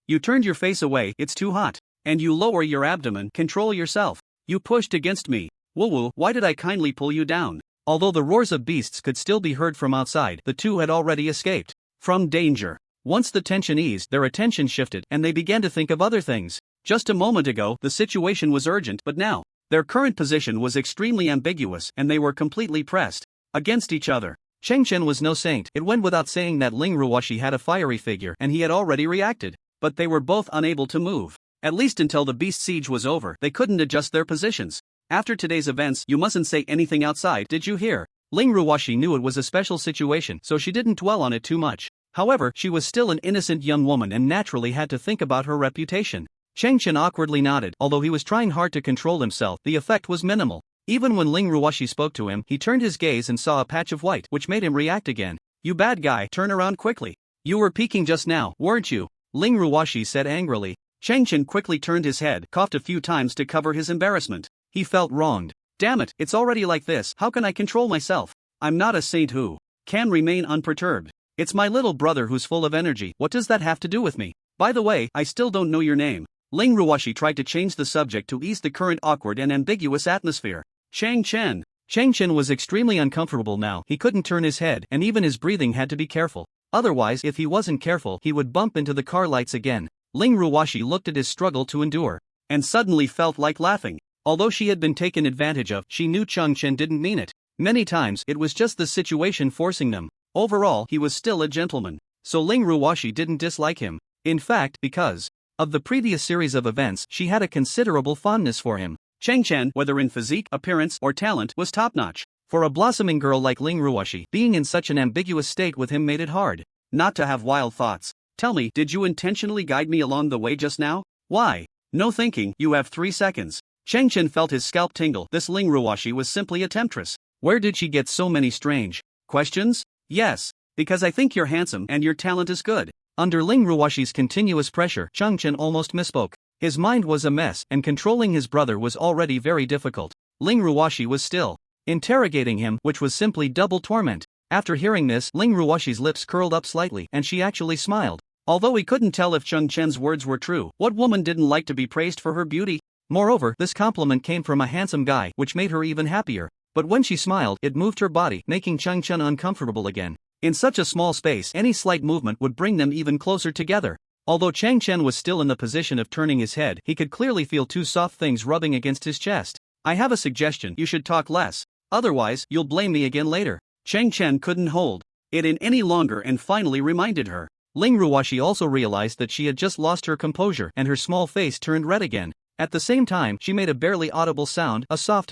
You turned your face away, it's too hot. And you lower your abdomen, control yourself. You pushed against me. Woo, why did I kindly pull you down? Although the roars of beasts could still be heard from outside, the two had already escaped from danger. Once the tension eased, their attention shifted, and they began to think of other things. Just a moment ago, the situation was urgent, but now, their current position was extremely ambiguous, and they were completely pressed against each other. Chen was no saint. It went without saying that Ling Ruoshi had a fiery figure, and he had already reacted. But they were both unable to move. At least until the beast siege was over, they couldn't adjust their positions. After today's events, you mustn't say anything outside, did you hear? Ling Ruoshi knew it was a special situation, so she didn't dwell on it too much. However, she was still an innocent young woman and naturally had to think about her reputation. Chen awkwardly nodded. Although he was trying hard to control himself, the effect was minimal. Even when Ling Ruoshi spoke to him, he turned his gaze and saw a patch of white, which made him react again. You bad guy, turn around quickly. You were peeking just now, weren't you? Ling Ruoshi said angrily. Chen quickly turned his head, coughed a few times to cover his embarrassment. He felt wronged. Damn it, it's already like this, how can I control myself? I'm not a saint who can remain unperturbed. It's my little brother who's full of energy. What does that have to do with me? By the way, I still don't know your name. Ling Ruoshi tried to change the subject to ease the current awkward and ambiguous atmosphere. Chen. Chen was extremely uncomfortable now. He couldn't turn his head, and even his breathing had to be careful. Otherwise, if he wasn't careful, he would bump into the car lights again. Ling Ruoshi looked at his struggle to endure, and suddenly felt like laughing. Although she had been taken advantage of, she knew Chen didn't mean it. Many times, it was just the situation forcing them. Overall, he was still a gentleman. So Ling Ruoshi didn't dislike him. In fact, because of the previous series of events, she had a considerable fondness for him. Chen, whether in physique, appearance, or talent, was top-notch. For a blossoming girl like Ling Ruoshi, being in such an ambiguous state with him made it hard not to have wild thoughts. Tell me, did you intentionally guide me along the way just now? Why? No thinking, you have 3 seconds. Chen felt his scalp tingle. This Ling Ruoshi was simply a temptress. Where did she get so many strange questions? Yes, because I think you're handsome and your talent is good. Under Ling Ruoshi's continuous pressure, Chen almost misspoke. His mind was a mess, and controlling his brother was already very difficult. Ling Ruoshi was still interrogating him, which was simply double torment. After hearing this, Ling Ruoshi's lips curled up slightly, and she actually smiled. Although he couldn't tell if Chen's words were true, what woman didn't like to be praised for her beauty? Moreover, this compliment came from a handsome guy, which made her even happier. But when she smiled, it moved her body, making Chen uncomfortable again. In such a small space, any slight movement would bring them even closer together. Although Chen was still in the position of turning his head, he could clearly feel 2 soft things rubbing against his chest. I have a suggestion, you should talk less. Otherwise, you'll blame me again later. Chen couldn't hold it in any longer and finally reminded her. Ling Ruoshi also realized that she had just lost her composure, and her small face turned red again. At the same time, she made a barely audible sound, a soft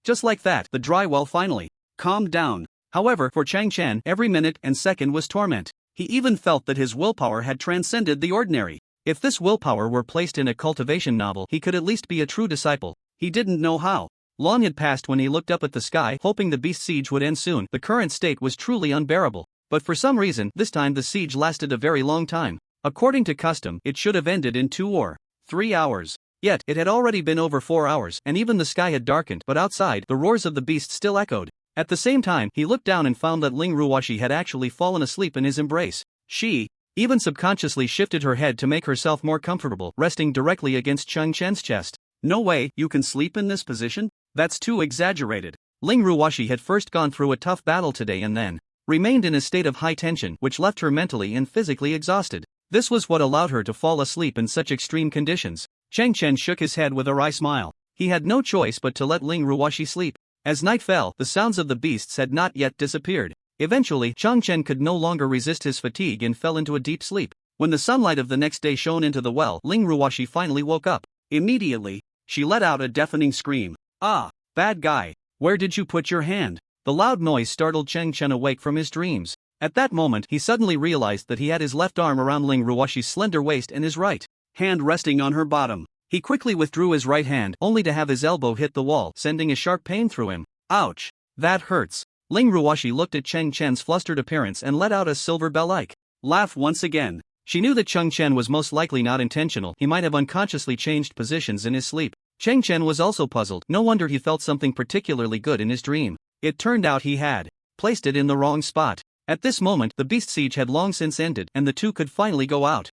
Just like that, the dry well finally calmed down. However, for Chen, every minute and second was torment. He even felt that his willpower had transcended the ordinary. If this willpower were placed in a cultivation novel, he could at least be a true disciple. He didn't know how long had passed when he looked up at the sky, hoping the beast siege would end soon. The current state was truly unbearable. But for some reason, this time the siege lasted a very long time. According to custom, it should have ended in 2 or 3 hours. Yet, it had already been over 4 hours, and even the sky had darkened, but outside, the roars of the beast still echoed. At the same time, he looked down and found that Ling Ruoshi had actually fallen asleep in his embrace. She even subconsciously shifted her head to make herself more comfortable, resting directly against Chen's chest. No way, you can sleep in this position? That's too exaggerated. Ling Ruoshi had first gone through a tough battle today and then remained in a state of high tension, which left her mentally and physically exhausted. This was what allowed her to fall asleep in such extreme conditions. Chang Chen shook his head with a wry smile. He had no choice but to let Ling Ruoshi sleep. As night fell, the sounds of the beasts had not yet disappeared. Eventually, Chang Chen could no longer resist his fatigue and fell into a deep sleep. When the sunlight of the next day shone into the well, Ling Ruoshi finally woke up. Immediately, she let out a deafening scream. "Ah, bad guy, where did you put your hand?" The loud noise startled Chang Chen awake from his dreams. At that moment, he suddenly realized that he had his left arm around Ling Ruoshi's slender waist and his right hand resting on her bottom. He quickly withdrew his right hand, only to have his elbow hit the wall, sending a sharp pain through him. "Ouch! That hurts." Ling Ruoshi looked at Chang Chen's flustered appearance and let out a silver bell-like laugh once again. She knew that Chang Chen was most likely not intentional. He might have unconsciously changed positions in his sleep. Chang Chen was also puzzled. No wonder he felt something particularly good in his dream. It turned out he had placed it in the wrong spot. At this moment, the beast siege had long since ended, and the two could finally go out.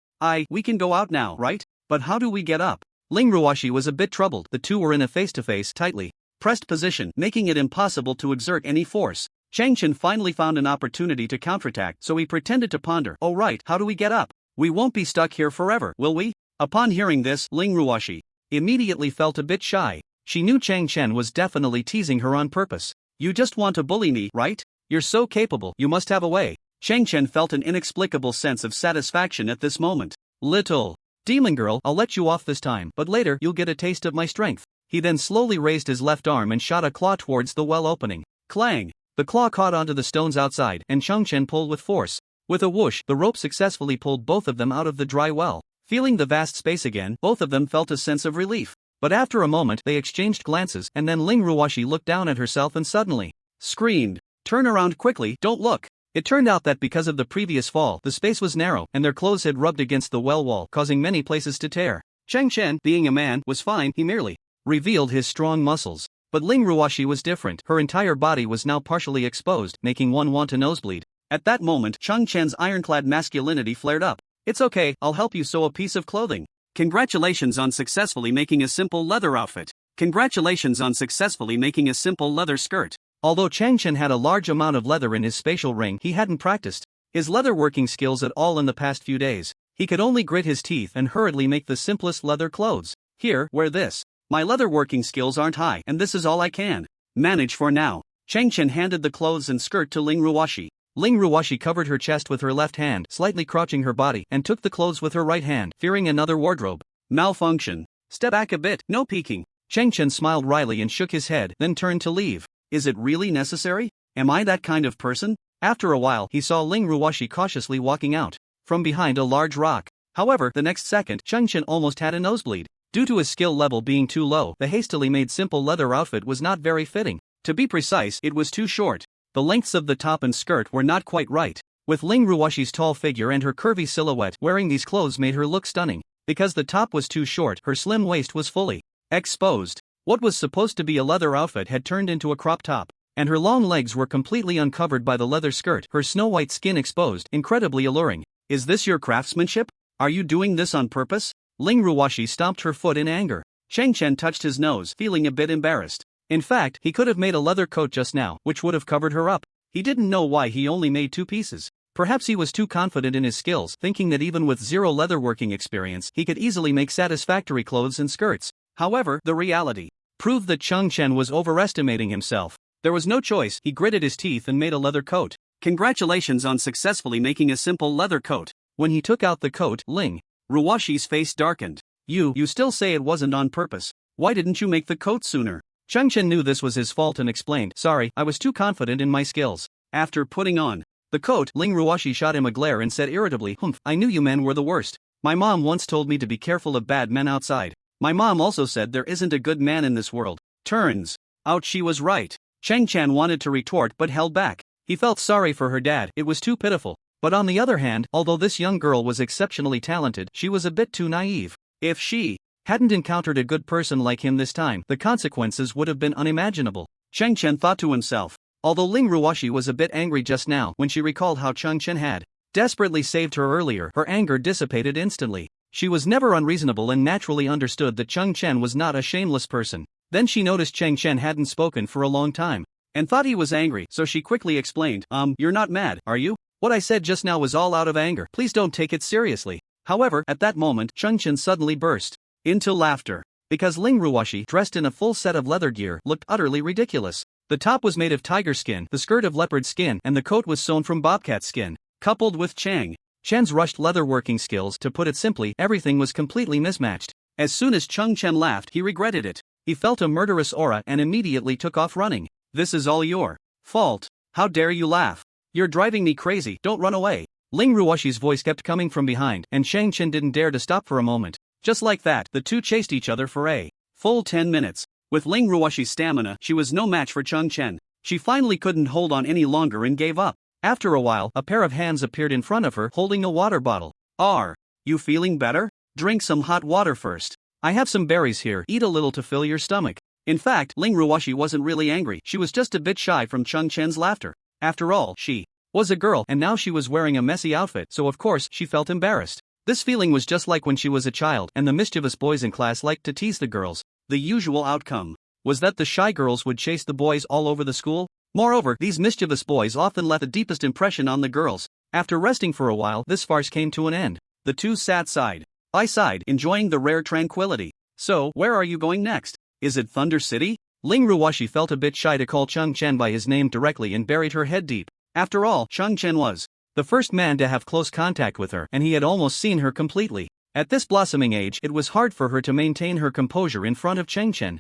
We can go out now, right? But how do we get up?" Ling Ruoshi was a bit troubled. The two were in a face-to-face, tightly pressed position, making it impossible to exert any force. Chang Chen finally found an opportunity to counterattack, so he pretended to ponder. "Oh right, how do we get up? We won't be stuck here forever, will we?" Upon hearing this, Ling Ruoshi immediately felt a bit shy. She knew Chang Chen was definitely teasing her on purpose. "You just want to bully me, right? You're so capable, you must have a way." Chang Chen felt an inexplicable sense of satisfaction at this moment. "Little demon girl, I'll let you off this time, but later you'll get a taste of my strength." He then slowly raised his left arm and shot a claw towards the well opening. Clang! The claw caught onto the stones outside, and Chang Chen pulled with force. With a whoosh, the rope successfully pulled both of them out of the dry well. Feeling the vast space again, both of them felt a sense of relief. But after a moment, they exchanged glances, and then Ling Ruoshi looked down at herself and suddenly screamed, "Turn around quickly, don't look." It turned out that because of the previous fall, the space was narrow, and their clothes had rubbed against the well wall, causing many places to tear. Chang Chen, being a man, was fine. He merely revealed his strong muscles. But Ling Ruoshi was different. Her entire body was now partially exposed, making one want to nosebleed. At that moment, Chang Chen's ironclad masculinity flared up. "It's okay, I'll help you sew a piece of clothing. Congratulations on successfully making a simple leather outfit. Congratulations on successfully making a simple leather skirt." Although Chang Chen had a large amount of leather in his spatial ring, he hadn't practiced his leather working skills at all in the past few days. He could only grit his teeth and hurriedly make the simplest leather clothes. "Here, wear this. My leather working skills aren't high, and this is all I can manage for now." Chang Chen handed the clothes and skirt to Ling Ruoshi. Ling Ruoshi covered her chest with her left hand, slightly crouching her body, and took the clothes with her right hand, fearing another wardrobe malfunction. "Step back a bit, no peeking." Chang Chen smiled wryly and shook his head, then turned to leave. "Is it really necessary? Am I that kind of person?" After a while, he saw Ling Ruoshi cautiously walking out from behind a large rock. However, the next second, Chang Chen almost had a nosebleed. Due to his skill level being too low, the hastily made simple leather outfit was not very fitting. To be precise, it was too short. The lengths of the top and skirt were not quite right. With Ling Ruoshi's tall figure and her curvy silhouette, wearing these clothes made her look stunning. Because the top was too short, her slim waist was fully exposed. What was supposed to be a leather outfit had turned into a crop top, and her long legs were completely uncovered by the leather skirt, her snow-white skin exposed, incredibly alluring. "Is this your craftsmanship? Are you doing this on purpose?" Ling Ruoshi stomped her foot in anger. Chang Chen touched his nose, feeling a bit embarrassed. In fact, he could have made a leather coat just now, which would have covered her up. He didn't know why he only made 2 pieces. Perhaps he was too confident in his skills, thinking that even with 0 leatherworking experience, he could easily make satisfactory clothes and skirts. However, the reality proved that Chang Chen was overestimating himself. There was no choice, he gritted his teeth and made a leather coat. "Congratulations on successfully making a simple leather coat." When he took out the coat, Ling Ruoshi's face darkened. You still say it wasn't on purpose. Why didn't you make the coat sooner?" Chang Chen knew this was his fault and explained, "Sorry, I was too confident in my skills." After putting on the coat, Ling Ruoshi shot him a glare and said irritably, I knew you men were the worst. My mom once told me to be careful of bad men outside. My mom also said there isn't a good man in this world. Turns out she was right." Chang Chen wanted to retort but held back. He felt sorry for her dad, it was too pitiful. But on the other hand, although this young girl was exceptionally talented, she was a bit too naive. If she hadn't encountered a good person like him this time, the consequences would have been unimaginable. Chang Chen thought to himself. Although Ling Ruoshi was a bit angry just now when she recalled how Chang Chen had desperately saved her earlier, her anger dissipated instantly. She was never unreasonable and naturally understood that Chang Chen was not a shameless person. Then she noticed Chang Chen hadn't spoken for a long time, and thought he was angry, so she quickly explained, You're not mad, are you? What I said just now was all out of anger, please don't take it seriously." However, at that moment, Chang Chen suddenly burst into laughter. Because Ling Ruoshi, dressed in a full set of leather gear, looked utterly ridiculous. The top was made of tiger skin, the skirt of leopard skin, and the coat was sewn from bobcat skin. Coupled with Chen's rushed leatherworking skills, to put it simply, everything was completely mismatched. As soon as Chen laughed, he regretted it. He felt a murderous aura and immediately took off running. This is all your fault. How dare you laugh? You're driving me crazy, don't run away. Ling Ruoshi's voice kept coming from behind, and Chen didn't dare to stop for a moment. Just like that, the two chased each other for a full 10 minutes. With Ling Ruoshi's stamina, she was no match for Chen. She finally couldn't hold on any longer and gave up. After a while, a pair of hands appeared in front of her, holding a water bottle. Are you feeling better? Drink some hot water first. I have some berries here, eat a little to fill your stomach. In fact, Ling Ruoshi wasn't really angry, she was just a bit shy from Chen's laughter. After all, she was a girl, and now she was wearing a messy outfit, so of course she felt embarrassed. This feeling was just like when she was a child, and the mischievous boys in class liked to tease the girls. The usual outcome was that the shy girls would chase the boys all over the school. Moreover, these mischievous boys often left the deepest impression on the girls. After resting for a while, this farce came to an end. The two sat side by side, enjoying the rare tranquility. So, where are you going next? Is it Thunder City? Ling Ruoshi felt a bit shy to call Chen by his name directly and buried her head deep. After all, Chen was the first man to have close contact with her, and he had almost seen her completely. At this blossoming age, it was hard for her to maintain her composure in front of Chen.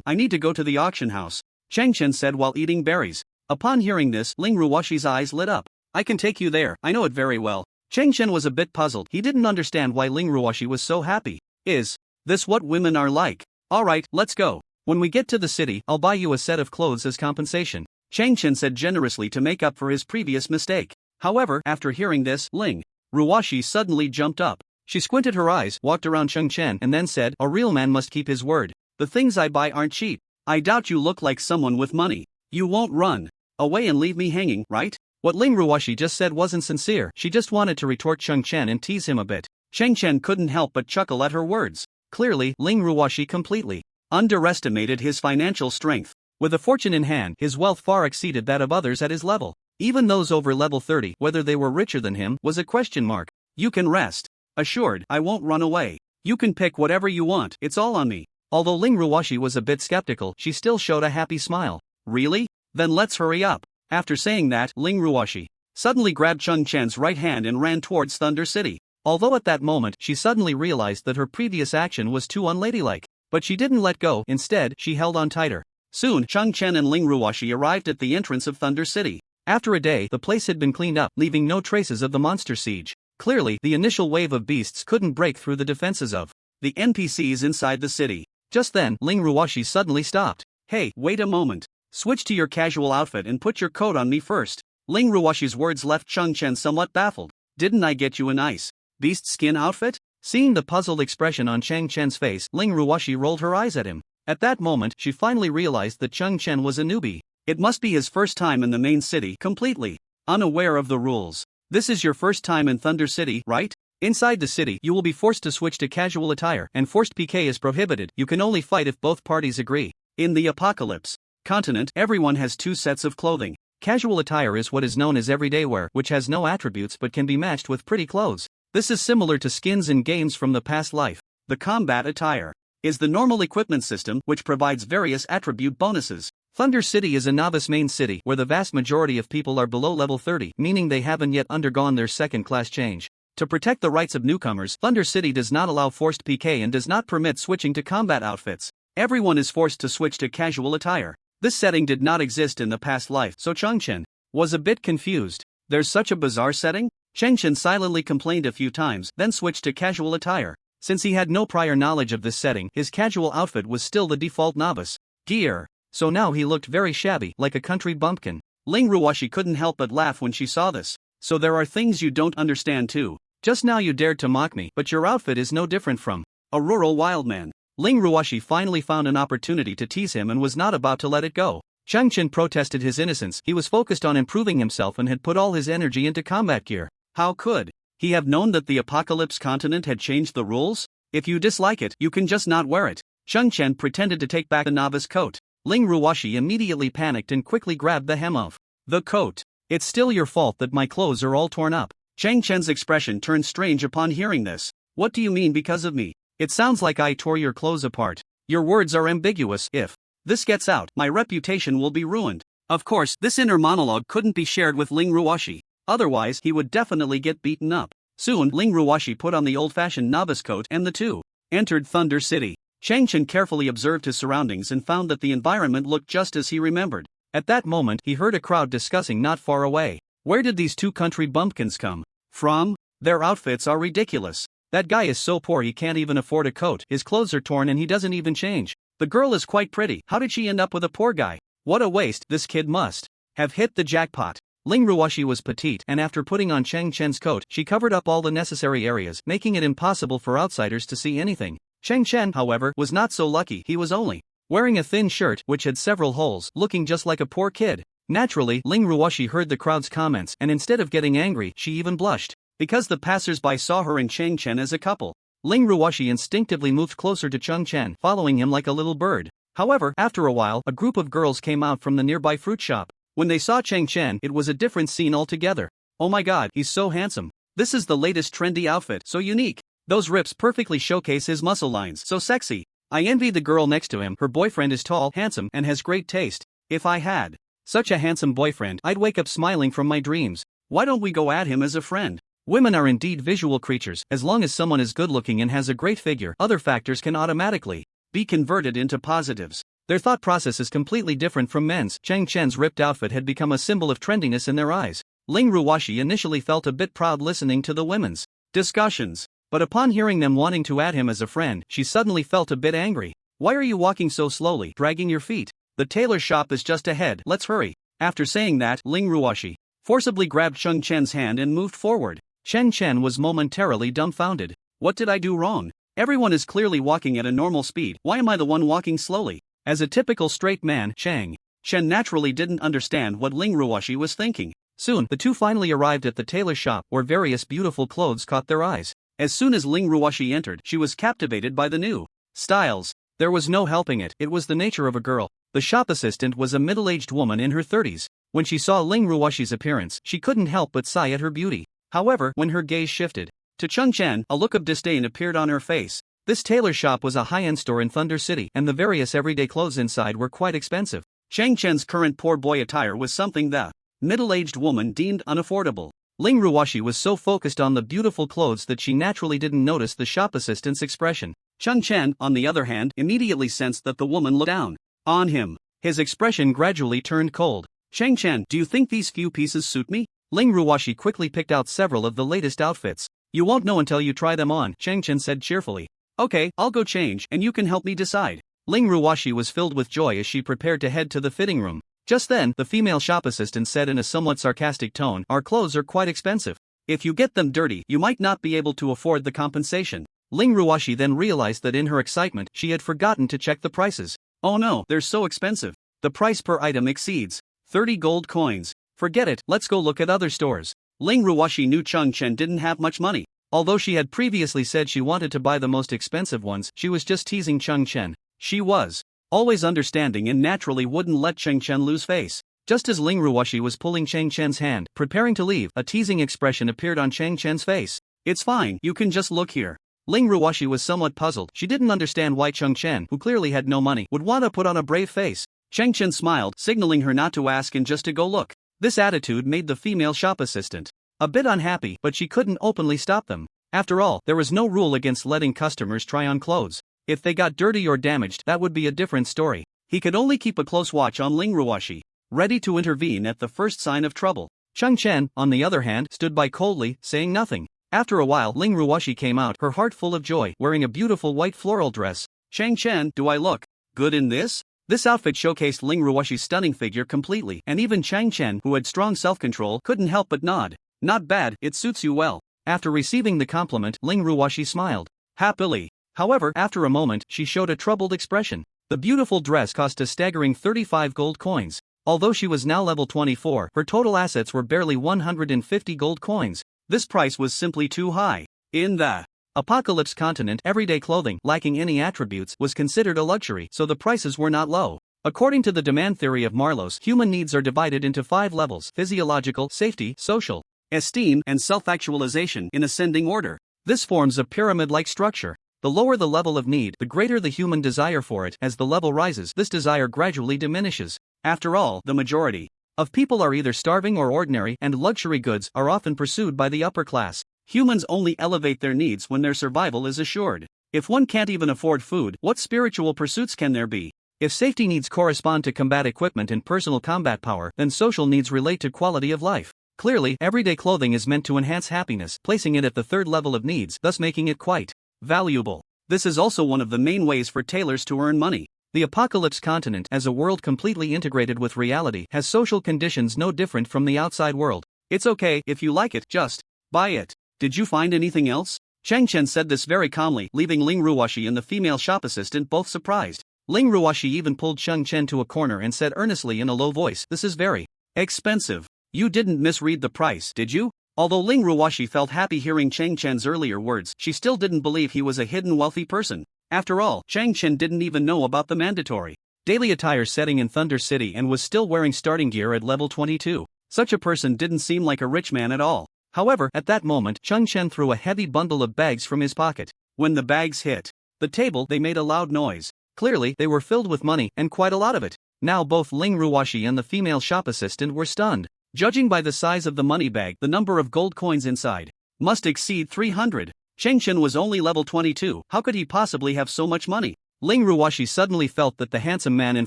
I need to go to the auction house, Chen said while eating berries. Upon hearing this, Ling Ruoshi's eyes lit up. I can take you there, I know it very well. Chen was a bit puzzled, he didn't understand why Ling Ruoshi was so happy. Is this what women are like? Alright, let's go. When we get to the city, I'll buy you a set of clothes as compensation, Chen said generously to make up for his previous mistake. However, after hearing this, Ling Ruoshi suddenly jumped up. She squinted her eyes, walked around Chen, and then said, a real man must keep his word. The things I buy aren't cheap. I doubt you look like someone with money. You won't run away and leave me hanging, right? What Ling Ruoshi just said wasn't sincere, she just wanted to retort Chen and tease him a bit. Chen couldn't help but chuckle at her words. Clearly, Ling Ruoshi completely underestimated his financial strength. With a fortune in hand, his wealth far exceeded that of others at his level. Even those over level 30, whether they were richer than him, was a question mark. You can rest assured, I won't run away. You can pick whatever you want, it's all on me. Although Ling Ruoshi was a bit skeptical, she still showed a happy smile. Really? Then let's hurry up. After saying that, Ling Ruoshi suddenly grabbed Chen's right hand and ran towards Thunder City. Although at that moment, she suddenly realized that her previous action was too unladylike. But she didn't let go, instead, she held on tighter. Soon, Chen and Ling Ruoshi arrived at the entrance of Thunder City. After a day, the place had been cleaned up, leaving no traces of the monster siege. Clearly, the initial wave of beasts couldn't break through the defenses of the NPCs inside the city. Just then, Ling Ruoshi suddenly stopped. Hey, wait a moment. Switch to your casual outfit and put your coat on me first. Ling Ruoshi's words left Chen somewhat baffled. Didn't I get you a nice beast skin outfit? Seeing the puzzled expression on Chen's face, Ling Ruoshi rolled her eyes at him. At that moment, she finally realized that Chen was a newbie. It must be his first time in the main city, completely unaware of the rules. This is your first time in Thunder City, right? Inside the city, you will be forced to switch to casual attire, and forced PK is prohibited. You can only fight if both parties agree. In the Apocalypse continent, everyone has two sets of clothing. Casual attire is what is known as everyday wear, which has no attributes but can be matched with pretty clothes. This is similar to skins in games from the past life. The combat attire is the normal equipment system, which provides various attribute bonuses. Thunder City is a novice main city where the vast majority of people are below level 30, meaning they haven't yet undergone their second-class change. To protect the rights of newcomers, Thunder City does not allow forced PK and does not permit switching to combat outfits. Everyone is forced to switch to casual attire. This setting did not exist in the past life, so Chen was a bit confused. There's such a bizarre setting? Chen silently complained a few times, then switched to casual attire. Since he had no prior knowledge of this setting, his casual outfit was still the default novice gear. So now he looked very shabby, like a country bumpkin. Ling Ruoshi couldn't help but laugh when she saw this. So there are things you don't understand too. Just now you dared to mock me, but your outfit is no different from a rural wildman. Ling Ruoshi finally found an opportunity to tease him and was not about to let it go. Chen protested his innocence. He was focused on improving himself and had put all his energy into combat gear. How could he have known that the Apocalypse continent had changed the rules? If you dislike it, you can just not wear it. Chen pretended to take back the novice coat. Ling Ruoshi immediately panicked and quickly grabbed the hem of the coat. It's still your fault that my clothes are all torn up. Chen's expression turned strange upon hearing this. What do you mean because of me? It sounds like I tore your clothes apart. Your words are ambiguous. If this gets out, my reputation will be ruined. Of course, this inner monologue couldn't be shared with Ling Ruoshi. Otherwise, he would definitely get beaten up. Soon, Ling Ruoshi put on the old-fashioned novice coat and the two entered Thunder City. Chen carefully observed his surroundings and found that the environment looked just as he remembered. At that moment, he heard a crowd discussing not far away. Where did these two country bumpkins come from? Their outfits are ridiculous. That guy is so poor he can't even afford a coat, his clothes are torn and he doesn't even change. The girl is quite pretty, how did she end up with a poor guy? What a waste, this kid must have hit the jackpot. Ling Ruoshi was petite and after putting on Chen's coat, she covered up all the necessary areas, making it impossible for outsiders to see anything. Chen, however, was not so lucky. He was only wearing a thin shirt which had several holes, looking just like a poor kid. Naturally, Ling Ruoshi heard the crowd's comments and instead of getting angry, she even blushed. Because the passers-by saw her and Chen as a couple, Ling Ruoshi instinctively moved closer to Chen, following him like a little bird. However, after a while, a group of girls came out from the nearby fruit shop. When they saw Chen, it was a different scene altogether. Oh my god, he's so handsome. This is the latest trendy outfit, so unique. Those rips perfectly showcase his muscle lines, so sexy. I envy the girl next to him. Her boyfriend is tall, handsome, and has great taste. If I had such a handsome boyfriend, I'd wake up smiling from my dreams. Why don't we go at him as a friend? Women are indeed visual creatures. As long as someone is good-looking and has a great figure, other factors can automatically be converted into positives. Their thought process is completely different from men's. Chen's ripped outfit had become a symbol of trendiness in their eyes. Ling Ruoshi initially felt a bit proud listening to the women's discussions. But upon hearing them wanting to add him as a friend, she suddenly felt a bit angry. Why are you walking so slowly, dragging your feet? The tailor shop is just ahead, let's hurry. After saying that, Ling Ruoshi forcibly grabbed Chen's hand and moved forward. Chen was momentarily dumbfounded. What did I do wrong? Everyone is clearly walking at a normal speed, why am I the one walking slowly? As a typical straight man, Chen naturally didn't understand what Ling Ruoshi was thinking. Soon, the two finally arrived at the tailor shop, where various beautiful clothes caught their eyes. As soon as Ling Ruoshi entered, she was captivated by the new styles. There was no helping it, it was the nature of a girl. The shop assistant was a middle-aged woman in her 30s. When she saw Ling Ruoshi's appearance, she couldn't help but sigh at her beauty. However, when her gaze shifted to Chen, a look of disdain appeared on her face. This tailor shop was a high-end store in Thunder City, and the various everyday clothes inside were quite expensive. Chen's current poor boy attire was something the middle-aged woman deemed unaffordable. Ling Ruoshi was so focused on the beautiful clothes that she naturally didn't notice the shop assistant's expression. Chen, on the other hand, immediately sensed that the woman looked down on him. His expression gradually turned cold. Chen, do you think these few pieces suit me? Ling Ruoshi quickly picked out several of the latest outfits. You won't know until you try them on, Chen said cheerfully. Okay, I'll go change, and you can help me decide. Ling Ruoshi was filled with joy as she prepared to head to the fitting room. Just then, the female shop assistant said in a somewhat sarcastic tone, our clothes are quite expensive. If you get them dirty, you might not be able to afford the compensation. Ling Ruoshi then realized that in her excitement, she had forgotten to check the prices. Oh no, they're so expensive. The price per item exceeds 30 gold coins. Forget it, let's go look at other stores. Ling Ruoshi knew Chen didn't have much money. Although she had previously said she wanted to buy the most expensive ones, she was just teasing Chen. She was always understanding and naturally wouldn't let Chen lose face. Just as Ling Ruoshi was pulling Chen's hand, preparing to leave, a teasing expression appeared on Chen's face. It's fine, you can just look here. Ling Ruoshi was somewhat puzzled. She didn't understand why Chen, who clearly had no money, would want to put on a brave face. Chen smiled, signaling her not to ask and just to go look. This attitude made the female shop assistant a bit unhappy, but she couldn't openly stop them. After all, there was no rule against letting customers try on clothes. If they got dirty or damaged, that would be a different story. He could only keep a close watch on Ling Ruoshi, ready to intervene at the first sign of trouble. Chen, on the other hand, stood by coldly, saying nothing. After a while, Ling Ruoshi came out, her heart full of joy, wearing a beautiful white floral dress. Chen, do I look good in this? This outfit showcased Ling Ruoshi's stunning figure completely, and even Chen, who had strong self-control, couldn't help but nod. Not bad, it suits you well. After receiving the compliment, Ling Ruoshi smiled happily. However, after a moment, she showed a troubled expression. The beautiful dress cost a staggering 35 gold coins. Although she was now level 24, her total assets were barely 150 gold coins. This price was simply too high. In the Apocalypse continent, everyday clothing, lacking any attributes, was considered a luxury, so the prices were not low. According to the demand theory of Marlowe's, human needs are divided into 5 levels: physiological, safety, social, esteem, and self-actualization in ascending order. This forms a pyramid-like structure. The lower the level of need, the greater the human desire for it. As the level rises, this desire gradually diminishes. After all, the majority of people are either starving or ordinary, and luxury goods are often pursued by the upper class. Humans only elevate their needs when their survival is assured. If one can't even afford food, what spiritual pursuits can there be? If safety needs correspond to combat equipment and personal combat power, then social needs relate to quality of life. Clearly, everyday clothing is meant to enhance happiness, placing it at the third level of needs, thus making it quite valuable. This is also one of the main ways for tailors to earn money. The apocalypse continent, as a world completely integrated with reality, has social conditions no different from the outside world. It's okay, if you like it, just buy it. Did you find anything else? Chen said this very calmly, leaving Ling Ruoshi and the female shop assistant both surprised. Ling Ruoshi even pulled Chen to a corner and said earnestly in a low voice, "This is very expensive. You didn't misread the price, did you?" Although Ling Ruoshi felt happy hearing Chen's earlier words, she still didn't believe he was a hidden wealthy person. After all, Chen didn't even know about the mandatory daily attire setting in Thunder City and was still wearing starting gear at level 22. Such a person didn't seem like a rich man at all. However, at that moment, Chen threw a heavy bundle of bags from his pocket. When the bags hit the table, they made a loud noise. Clearly, they were filled with money, and quite a lot of it. Now both Ling Ruoshi and the female shop assistant were stunned. Judging by the size of the money bag, the number of gold coins inside must exceed 300. Chen was only level 22, how could he possibly have so much money? Ling Ruoshi suddenly felt that the handsome man in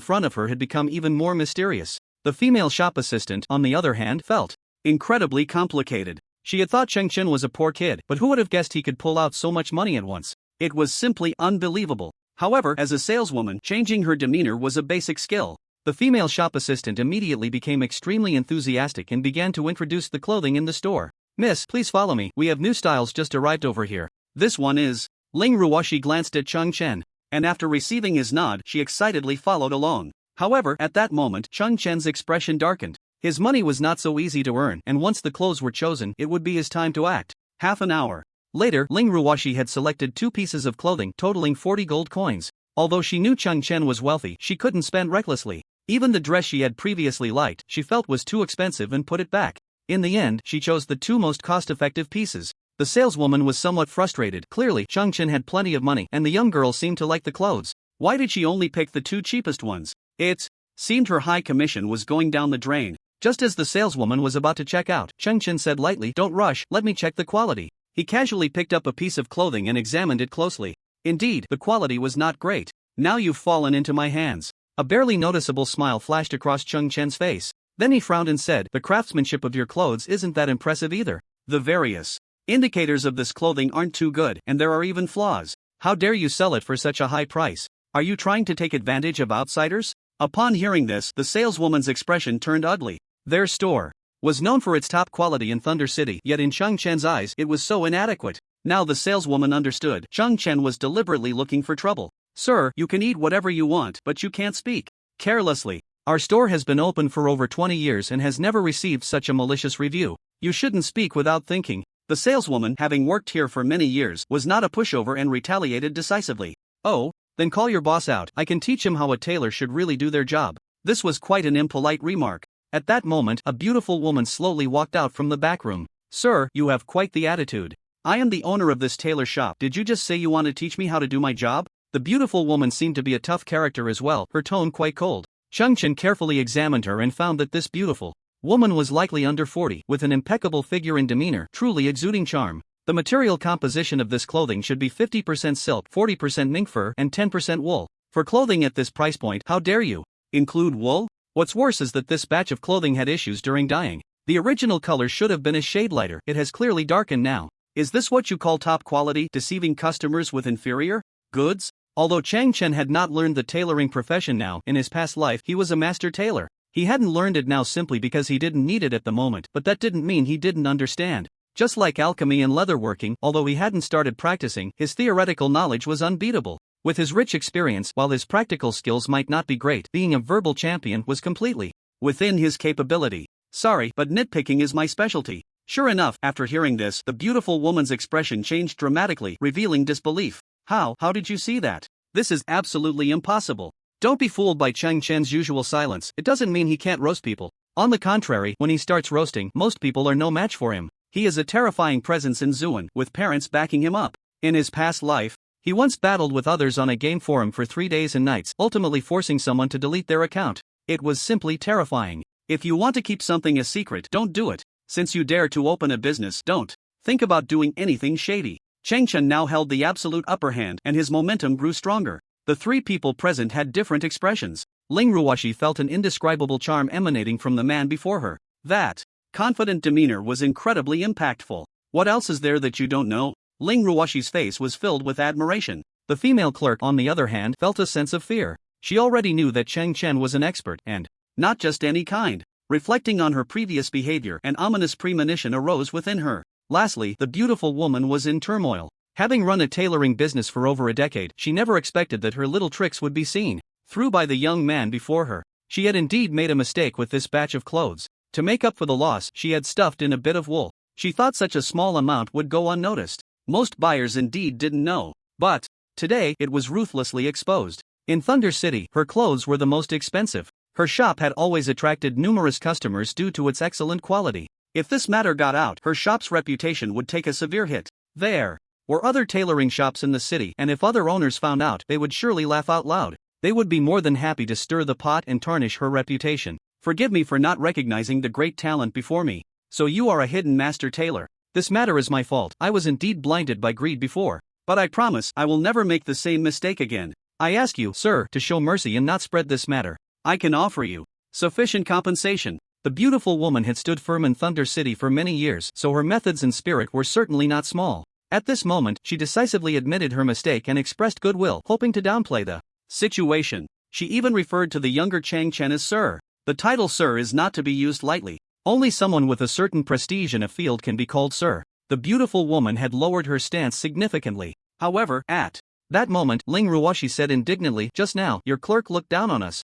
front of her had become even more mysterious. The female shop assistant, on the other hand, felt incredibly complicated. She had thought Chen was a poor kid, but who would have guessed he could pull out so much money at once? It was simply unbelievable. However, as a saleswoman, changing her demeanor was a basic skill. The female shop assistant immediately became extremely enthusiastic and began to introduce the clothing in the store. "Miss, please follow me, we have new styles just arrived over here. This one is..." Ling Ruoshi glanced at Chen, and after receiving his nod, she excitedly followed along. However, at that moment, Chen's expression darkened. His money was not so easy to earn, and once the clothes were chosen, it would be his time to act. Half an hour later, Ling Ruoshi had selected 2 pieces of clothing totaling 40 gold coins. Although she knew Chen was wealthy, she couldn't spend recklessly. Even the dress she had previously liked, she felt was too expensive and put it back. In the end, she chose the 2 most cost-effective pieces. The saleswoman was somewhat frustrated. Clearly, Chen had plenty of money, and the young girl seemed to like the clothes. Why did she only pick the 2 cheapest ones? It seemed her high commission was going down the drain. Just as the saleswoman was about to check out, Chen said lightly, "Don't rush, let me check the quality." He casually picked up a piece of clothing and examined it closely. Indeed, the quality was not great. "Now you've fallen into my hands." A barely noticeable smile flashed across Chen's face. Then he frowned and said, "The craftsmanship of your clothes isn't that impressive either. The various indicators of this clothing aren't too good, and there are even flaws. How dare you sell it for such a high price? Are you trying to take advantage of outsiders?" Upon hearing this, the saleswoman's expression turned ugly. Their store was known for its top quality in Thunder City, yet in Chen's eyes, it was so inadequate. Now the saleswoman understood. Chen was deliberately looking for trouble. "Sir, you can eat whatever you want, but you can't speak carelessly. Our store has been open for over 20 years and has never received such a malicious review. You shouldn't speak without thinking." The saleswoman, having worked here for many years, was not a pushover and retaliated decisively. "Oh, then call your boss out. I can teach him how a tailor should really do their job." This was quite an impolite remark. At that moment, a beautiful woman slowly walked out from the back room. "Sir, you have quite the attitude. I am the owner of this tailor shop. Did you just say you want to teach me how to do my job?" The beautiful woman seemed to be a tough character as well, her tone quite cold. Chen carefully examined her and found that this beautiful woman was likely under 40, with an impeccable figure and demeanor, truly exuding charm. The material composition of this clothing should be 50% silk, 40% mink fur, and 10% wool. For clothing at this price point, how dare you include wool? What's worse is that this batch of clothing had issues during dyeing. The original color should have been a shade lighter, it has clearly darkened now. Is this what you call top quality, deceiving customers with inferior goods? Although Chen had not learned the tailoring profession now, in his past life he was a master tailor. He hadn't learned it now simply because he didn't need it at the moment, but that didn't mean he didn't understand. Just like alchemy and leatherworking, although he hadn't started practicing, his theoretical knowledge was unbeatable. With his rich experience, while his practical skills might not be great, being a verbal champion was completely within his capability. "Sorry, but nitpicking is my specialty." Sure enough, after hearing this, the beautiful woman's expression changed dramatically, revealing disbelief. How did you see that? This is absolutely impossible." Don't be fooled by Chen's usual silence. It doesn't mean he can't roast people. On the contrary, when he starts roasting, most people are no match for him. He is a terrifying presence in Zuan, with parents backing him up. In his past life, He once battled with others on a game forum for 3 days and nights, ultimately forcing someone to delete their account. It was simply terrifying. If you want to keep something a secret, don't do it. Since you dare to open a business, don't think about doing anything shady. Chen now held the absolute upper hand, and his momentum grew stronger. The three people present had different expressions. Ling Ruoshi felt an indescribable charm emanating from the man before her. That confident demeanor was incredibly impactful. What else is there that you don't know? Ling Ruoshi's face was filled with admiration. The female clerk, on the other hand, felt a sense of fear. She already knew that Chen was an expert, and not just any kind. Reflecting on her previous behavior, an ominous premonition arose within her. Lastly, the beautiful woman was in turmoil. Having run a tailoring business for over a decade, she never expected that her little tricks would be seen through by the young man before her. She had indeed made a mistake with this batch of clothes. To make up for the loss, she had stuffed in a bit of wool. She thought such a small amount would go unnoticed. Most buyers indeed didn't know. But today, it was ruthlessly exposed. In Thunder City, her clothes were the most expensive. Her shop had always attracted numerous customers due to its excellent quality. If this matter got out, her shop's reputation would take a severe hit. There were other tailoring shops in the city, and if other owners found out, they would surely laugh out loud. They would be more than happy to stir the pot and tarnish her reputation. Forgive me for not recognizing the great talent before me. So you are a hidden master tailor. This matter is my fault. I was indeed blinded by greed before. But I promise I will never make the same mistake again. I ask you, sir, to show mercy and not spread this matter. I can offer you sufficient compensation. The beautiful woman had stood firm in Thunder City for many years, so her methods and spirit were certainly not small. At this moment, she decisively admitted her mistake and expressed goodwill, hoping to downplay the situation. She even referred to the younger Chen as sir. The title sir is not to be used lightly. Only someone with a certain prestige in a field can be called sir. The beautiful woman had lowered her stance significantly. However, at that moment, Ling Ruoshi said indignantly, "Just now, your clerk looked down on us."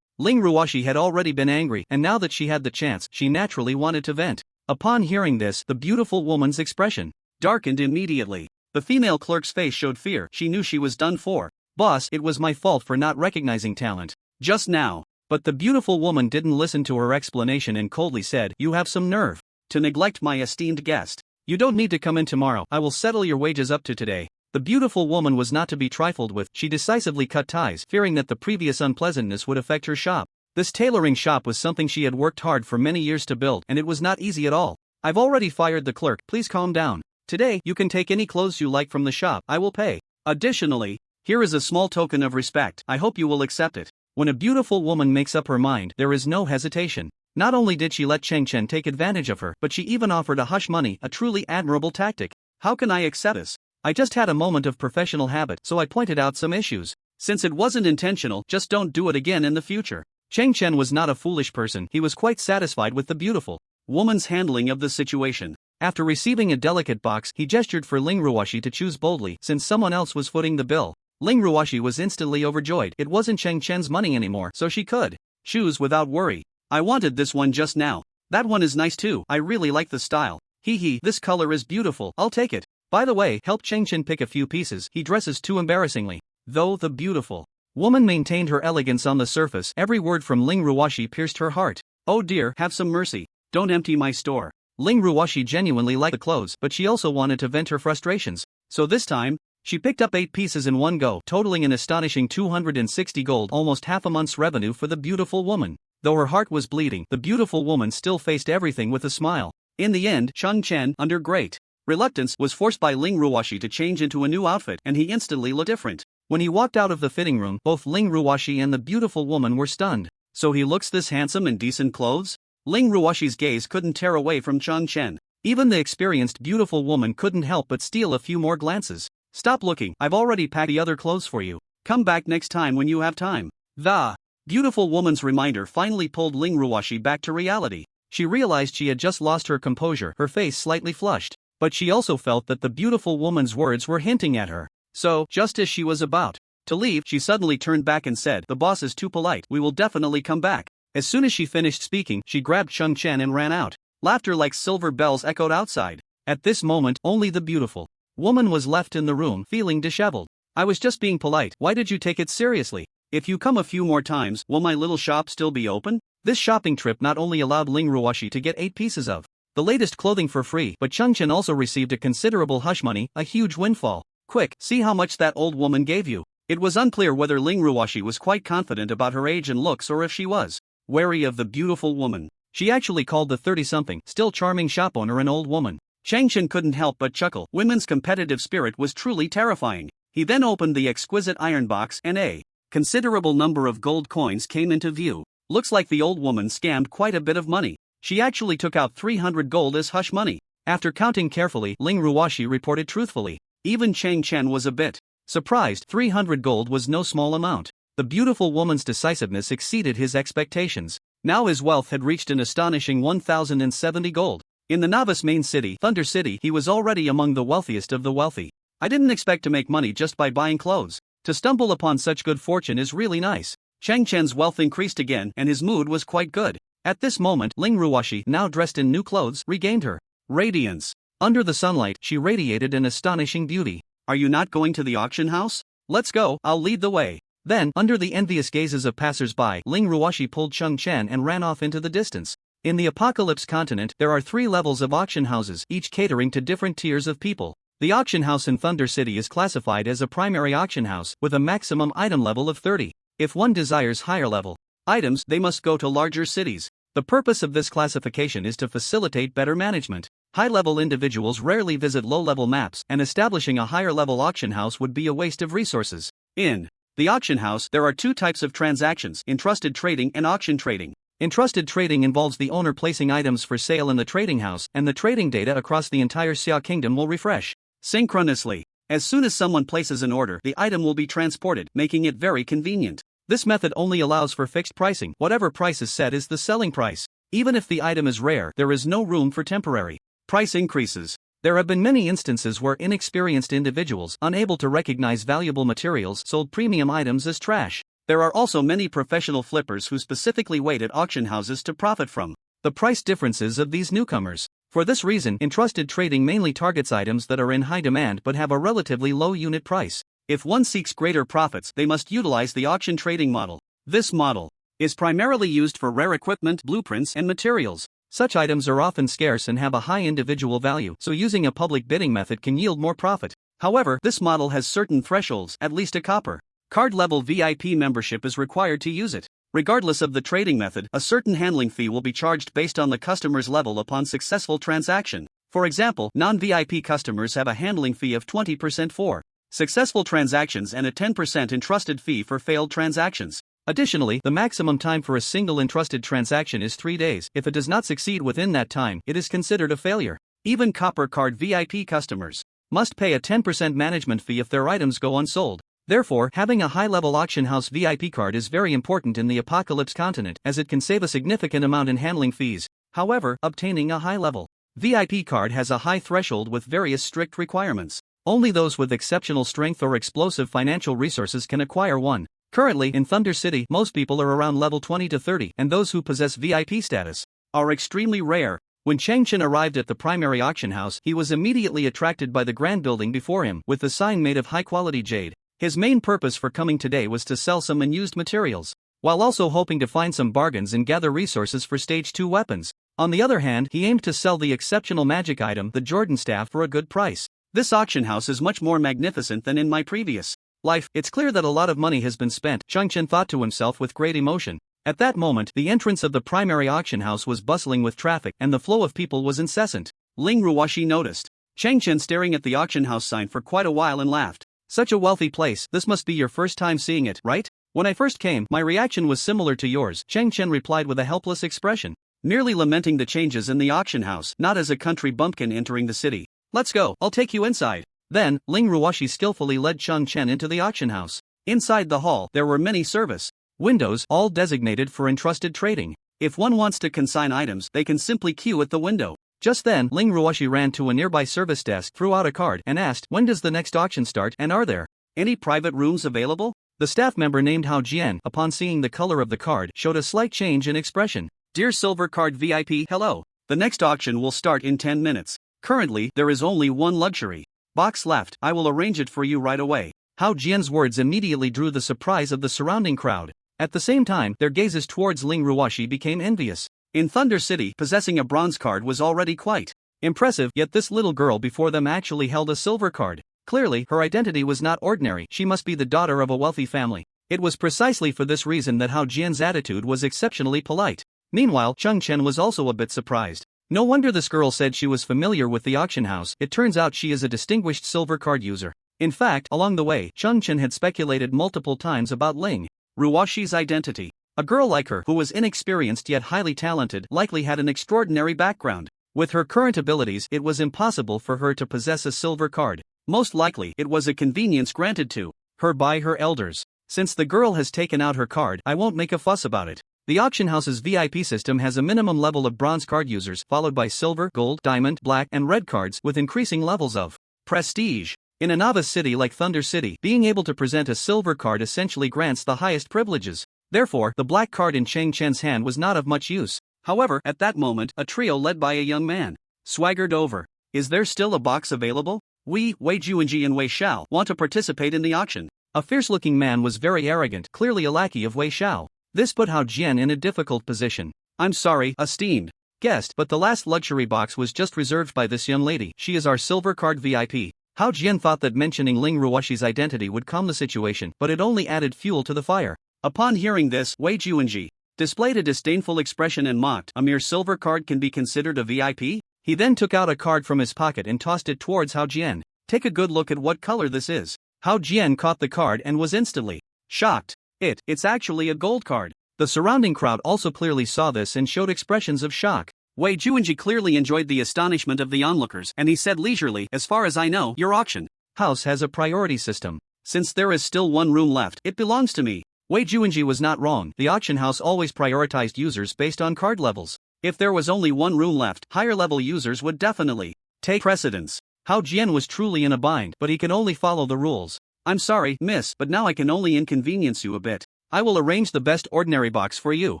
Ling Ruoshi had already been angry, and now that she had the chance, she naturally wanted to vent. Upon hearing this, the beautiful woman's expression darkened immediately. The female clerk's face showed fear. She knew she was done for. "Boss, it was my fault for not recognizing talent just now." But the beautiful woman didn't listen to her explanation and coldly said, "You have some nerve to neglect my esteemed guest. You don't need to come in tomorrow. I will settle your wages up to today." The beautiful woman was not to be trifled with. She decisively cut ties, fearing that the previous unpleasantness would affect her shop. This tailoring shop was something she had worked hard for many years to build, and it was not easy at all. "I've already fired the clerk. Please calm down. Today, you can take any clothes you like from the shop. I will pay. Additionally, here is a small token of respect. I hope you will accept it." When a beautiful woman makes up her mind, there is no hesitation. Not only did she let Chen take advantage of her, but she even offered a hush money, a truly admirable tactic. "How can I accept this? I just had a moment of professional habit, so I pointed out some issues. Since it wasn't intentional, just don't do it again in the future." Chen was not a foolish person. He was quite satisfied with the beautiful woman's handling of the situation. After receiving a delicate box, he gestured for Ling Ruoshi to choose boldly, since someone else was footing the bill. Ling Ruoshi was instantly overjoyed. It wasn't Chen's money anymore, so she could choose without worry. "I wanted this one just now. That one is nice too. I really like the style. This color is beautiful. I'll take it. By the way, help Chen pick a few pieces. He dresses too embarrassingly." Though the beautiful woman maintained her elegance on the surface, every word from Ling Ruoshi pierced her heart. "Oh dear, have some mercy. Don't empty my store." Ling Ruoshi genuinely liked the clothes, but she also wanted to vent her frustrations. So this time, she picked up 8 pieces in one go, totaling an astonishing 260 gold, almost half a month's revenue for the beautiful woman. Though her heart was bleeding, the beautiful woman still faced everything with a smile. In the end, Chen, under great reluctance, was forced by Ling Ruoshi to change into a new outfit, and he instantly looked different. When he walked out of the fitting room, both Ling Ruoshi and the beautiful woman were stunned. "So he looks this handsome in decent clothes?" Ling Ruoshi's gaze couldn't tear away from Chen. Even the experienced beautiful woman couldn't help but steal a few more glances. "Stop looking. I've already packed the other clothes for you. Come back next time when you have time." The beautiful woman's reminder finally pulled Ling Ruoshi back to reality. She realized she had just lost her composure, her face slightly flushed. But she also felt that the beautiful woman's words were hinting at her. So, just as she was about to leave, she suddenly turned back and said, "The boss is too polite. We will definitely come back." As soon as she finished speaking, she grabbed Chen and ran out. Laughter like silver bells echoed outside. At this moment, only the beautiful woman was left in the room, feeling disheveled. "I was just being polite. Why did you take it seriously? If you come a few more times, will my little shop still be open?" This shopping trip not only allowed Ling Ruoshi to get 8 pieces of the latest clothing for free, but Chen also received a considerable hush money, a huge windfall. Quick, see how much that old woman gave you. It was unclear whether Ling Ruoshi was quite confident about her age and looks or if she was wary of the beautiful woman. She actually called the 30-something, still charming shop owner an old woman. Chen couldn't help but chuckle. Women's competitive spirit was truly terrifying. He then opened the exquisite iron box and a considerable number of gold coins came into view. Looks like the old woman scammed quite a bit of money. She actually took out 300 gold as hush money. After counting carefully, Ling Ruoshi reported truthfully. Even Chen was a bit surprised. 300 gold was no small amount. The beautiful woman's decisiveness exceeded his expectations. Now his wealth had reached an astonishing 1,070 gold. In the novice main city, Thunder City, he was already among the wealthiest of the wealthy. I didn't expect to make money just by buying clothes. To stumble upon such good fortune is really nice. Chen's wealth increased again and his mood was quite good. At this moment, Ling Ruoshi, now dressed in new clothes, regained her radiance. Under the sunlight, she radiated an astonishing beauty. Are you not going to the auction house? Let's go, I'll lead the way. Then, under the envious gazes of passers-by, Ling Ruoshi pulled Chen and ran off into the distance. In the Apocalypse continent, there are 3 levels of auction houses, each catering to different tiers of people. The auction house in Thunder City is classified as a primary auction house, with a maximum item level of 30. If one desires higher level items, they must go to larger cities. The purpose of this classification is to facilitate better management. High-level individuals rarely visit low-level maps, and establishing a higher-level auction house would be a waste of resources. In the auction house, there are 2 types of transactions: entrusted trading and auction trading. Entrusted trading involves the owner placing items for sale in the trading house, and the trading data across the entire Xia Kingdom will refresh synchronously. As soon as someone places an order, the item will be transported, making it very convenient. This method only allows for fixed pricing. Whatever price is set is the selling price. Even if the item is rare, there is no room for temporary price increases. There have been many instances where inexperienced individuals, unable to recognize valuable materials, sold premium items as trash. There are also many professional flippers who specifically wait at auction houses to profit from the price differences of these newcomers. For this reason, entrusted trading mainly targets items that are in high demand but have a relatively low unit price. If one seeks greater profits, they must utilize the auction trading model. This model is primarily used for rare equipment, blueprints, and materials. Such items are often scarce and have a high individual value, so using a public bidding method can yield more profit. However, this model has certain thresholds. At least a copper card level VIP membership is required to use it. Regardless of the trading method, a certain handling fee will be charged based on the customer's level upon successful transaction. For example, non-VIP customers have a handling fee of 20% for successful transactions and a 10% entrusted fee for failed transactions. Additionally, the maximum time for a single entrusted transaction is 3 days. If it does not succeed within that time, it is considered a failure. Even copper card VIP customers must pay a 10% management fee if their items go unsold. Therefore, having a high-level auction house VIP card is very important in the Apocalypse continent, as it can save a significant amount in handling fees. However, obtaining a high-level VIP card has a high threshold with various strict requirements. Only those with exceptional strength or explosive financial resources can acquire one. Currently, in Thunder City, most people are around level 20 to 30, and those who possess VIP status are extremely rare. When Chen arrived at the primary auction house, he was immediately attracted by the grand building before him, with the sign made of high-quality jade. His main purpose for coming today was to sell some unused materials, while also hoping to find some bargains and gather resources for Stage 2 weapons. On the other hand, he aimed to sell the exceptional magic item, the Jordan Staff, for a good price. This auction house is much more magnificent than in my previous life. It's clear that a lot of money has been spent, Chen thought to himself with great emotion. At that moment, the entrance of the primary auction house was bustling with traffic, and the flow of people was incessant. Ling Ruoshi noticed Chen staring at the auction house sign for quite a while and laughed. Such a wealthy place, this must be your first time seeing it, right? When I first came, my reaction was similar to yours, Chen replied with a helpless expression, merely lamenting the changes in the auction house, not as a country bumpkin entering the city. Let's go, I'll take you inside. Then, Ling Ruoshi skillfully led Chen into the auction house. Inside the hall, there were many service windows, all designated for entrusted trading. If one wants to consign items, they can simply queue at the window. Just then, Ling Ruoshi ran to a nearby service desk, threw out a card, and asked, when does the next auction start, and are there any private rooms available? The staff member named Hao Jian, upon seeing the color of the card, showed a slight change in expression. Dear Silver Card VIP, hello. The next auction will start in 10 minutes. Currently, there is only one luxury box left. I will arrange it for you right away. Hao Jian's words immediately drew the surprise of the surrounding crowd. At the same time, their gazes towards Ling Ruoshi became envious. In Thunder City, possessing a bronze card was already quite impressive, yet this little girl before them actually held a silver card. Clearly, her identity was not ordinary. She must be the daughter of a wealthy family. It was precisely for this reason that Hao Jian's attitude was exceptionally polite. Meanwhile, Chen was also a bit surprised. No wonder this girl said she was familiar with the auction house. It turns out she is a distinguished silver card user. In fact, along the way, Chen had speculated multiple times about Ling Ruoshi's identity. A girl like her, who was inexperienced yet highly talented, likely had an extraordinary background. With her current abilities, it was impossible for her to possess a silver card. Most likely, it was a convenience granted to her by her elders. Since the girl has taken out her card, I won't make a fuss about it. The auction house's VIP system has a minimum level of bronze card users, followed by silver, gold, diamond, black, and red cards, with increasing levels of prestige. In a novice city like Thunder City, being able to present a silver card essentially grants the highest privileges. Therefore, the black card in Chen's hand was not of much use. However, at that moment, a trio led by a young man swaggered over. Is there still a box available? We, Wei Juanji and Wei Xiao, want to participate in the auction. A fierce-looking man was very arrogant, clearly a lackey of Wei Xiao. This put Hao Jian in a difficult position. I'm sorry, esteemed guest, but the last luxury box was just reserved by this young lady. She is our silver card VIP. Hao Jian thought that mentioning Ling Ruoshi's identity would calm the situation, but it only added fuel to the fire. Upon hearing this, Wei Juanji displayed a disdainful expression and mocked. A mere silver card can be considered a VIP? He then took out a card from his pocket and tossed it towards Hao Jian. Take a good look at what color this is. Hao Jian caught the card and was instantly shocked. It's actually a gold card. The surrounding crowd also clearly saw this and showed expressions of shock. Wei Juanji clearly enjoyed the astonishment of the onlookers, and he said leisurely, as far as I know, your auction house has a priority system. Since there is still one room left, it belongs to me. Wei Juanji was not wrong. The auction house always prioritized users based on card levels. If there was only one room left, higher level users would definitely take precedence. Hao Jian was truly in a bind, but he could only follow the rules. I'm sorry, miss, but now I can only inconvenience you a bit. I will arrange the best ordinary box for you.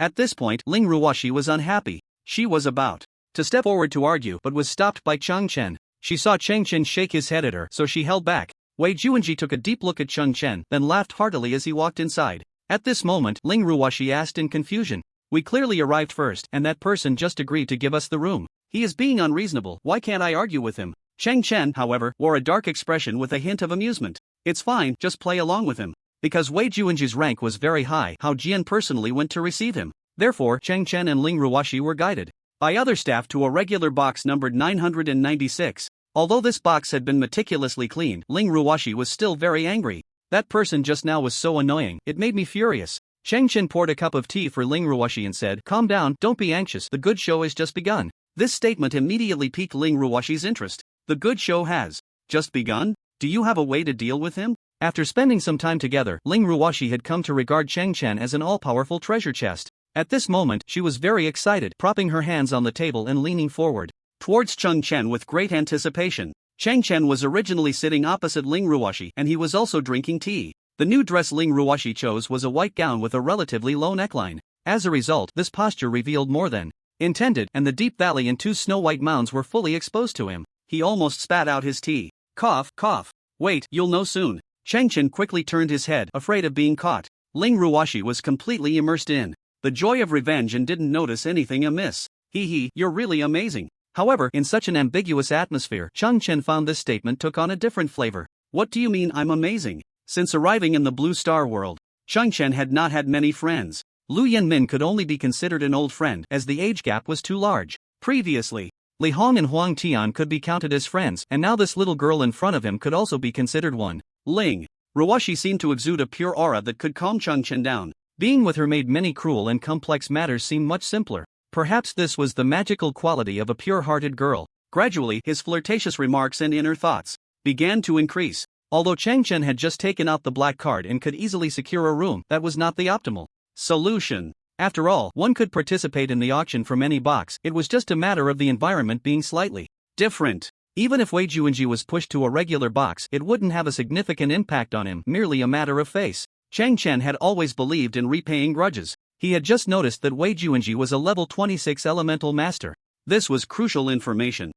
At this point, Ling Ruoshi was unhappy. She was about to step forward to argue but was stopped by Chen. She saw Chen shake his head at her, so she held back. Wei Juanji took a deep look at Chen, then laughed heartily as he walked inside. At this moment, Ling Ruoshi asked in confusion. We clearly arrived first, and that person just agreed to give us the room. He is being unreasonable. Why can't I argue with him? Chen, however, wore a dark expression with a hint of amusement. It's fine, just play along with him. Because Wei Juanji's rank was very high, Hao Jian personally went to receive him. Therefore, Chen and Ling Ruoshi were guided by other staff to a regular box numbered 996. Although this box had been meticulously cleaned, Ling Ruoshi was still very angry. That person just now was so annoying, it made me furious. Chen poured a cup of tea for Ling Ruoshi and said, Calm down, don't be anxious, the good show has just begun. This statement immediately piqued Ling Ruoshi's interest. The good show has just begun? Do you have a way to deal with him? After spending some time together, Ling Ruoshi had come to regard Chen as an all-powerful treasure chest. At this moment, she was very excited, propping her hands on the table and leaning forward towards Chen with great anticipation. Chen was originally sitting opposite Ling Ruoshi, and he was also drinking tea. The new dress Ling Ruoshi chose was a white gown with a relatively low neckline. As a result, this posture revealed more than intended, and the deep valley and two snow-white mounds were fully exposed to him. He almost spat out his tea. Cough, cough. Wait, you'll know soon. Chen quickly turned his head, afraid of being caught. Ling Ruoshi was completely immersed in the joy of revenge and didn't notice anything amiss. You're really amazing. However, in such an ambiguous atmosphere, Chen found this statement took on a different flavor. What do you mean I'm amazing? Since arriving in the Blue Star world, Chen had not had many friends. Lu Yanmin could only be considered an old friend, as the age gap was too large. Previously, Li Hong and Huang Tian could be counted as friends, and now this little girl in front of him could also be considered one. Ling Ruoshi seemed to exude a pure aura that could calm Chen down. Being with her made many cruel and complex matters seem much simpler. Perhaps this was the magical quality of a pure-hearted girl. Gradually, his flirtatious remarks and inner thoughts began to increase. Although Chen had just taken out the black card and could easily secure a room, that was not the optimal solution. After all, one could participate in the auction from any box, it was just a matter of the environment being slightly different. Even if Wei Juanji was pushed to a regular box, it wouldn't have a significant impact on him, merely a matter of face. Chen had always believed in repaying grudges. He had just noticed that Wei Juanji was a level 26 elemental master. This was crucial information.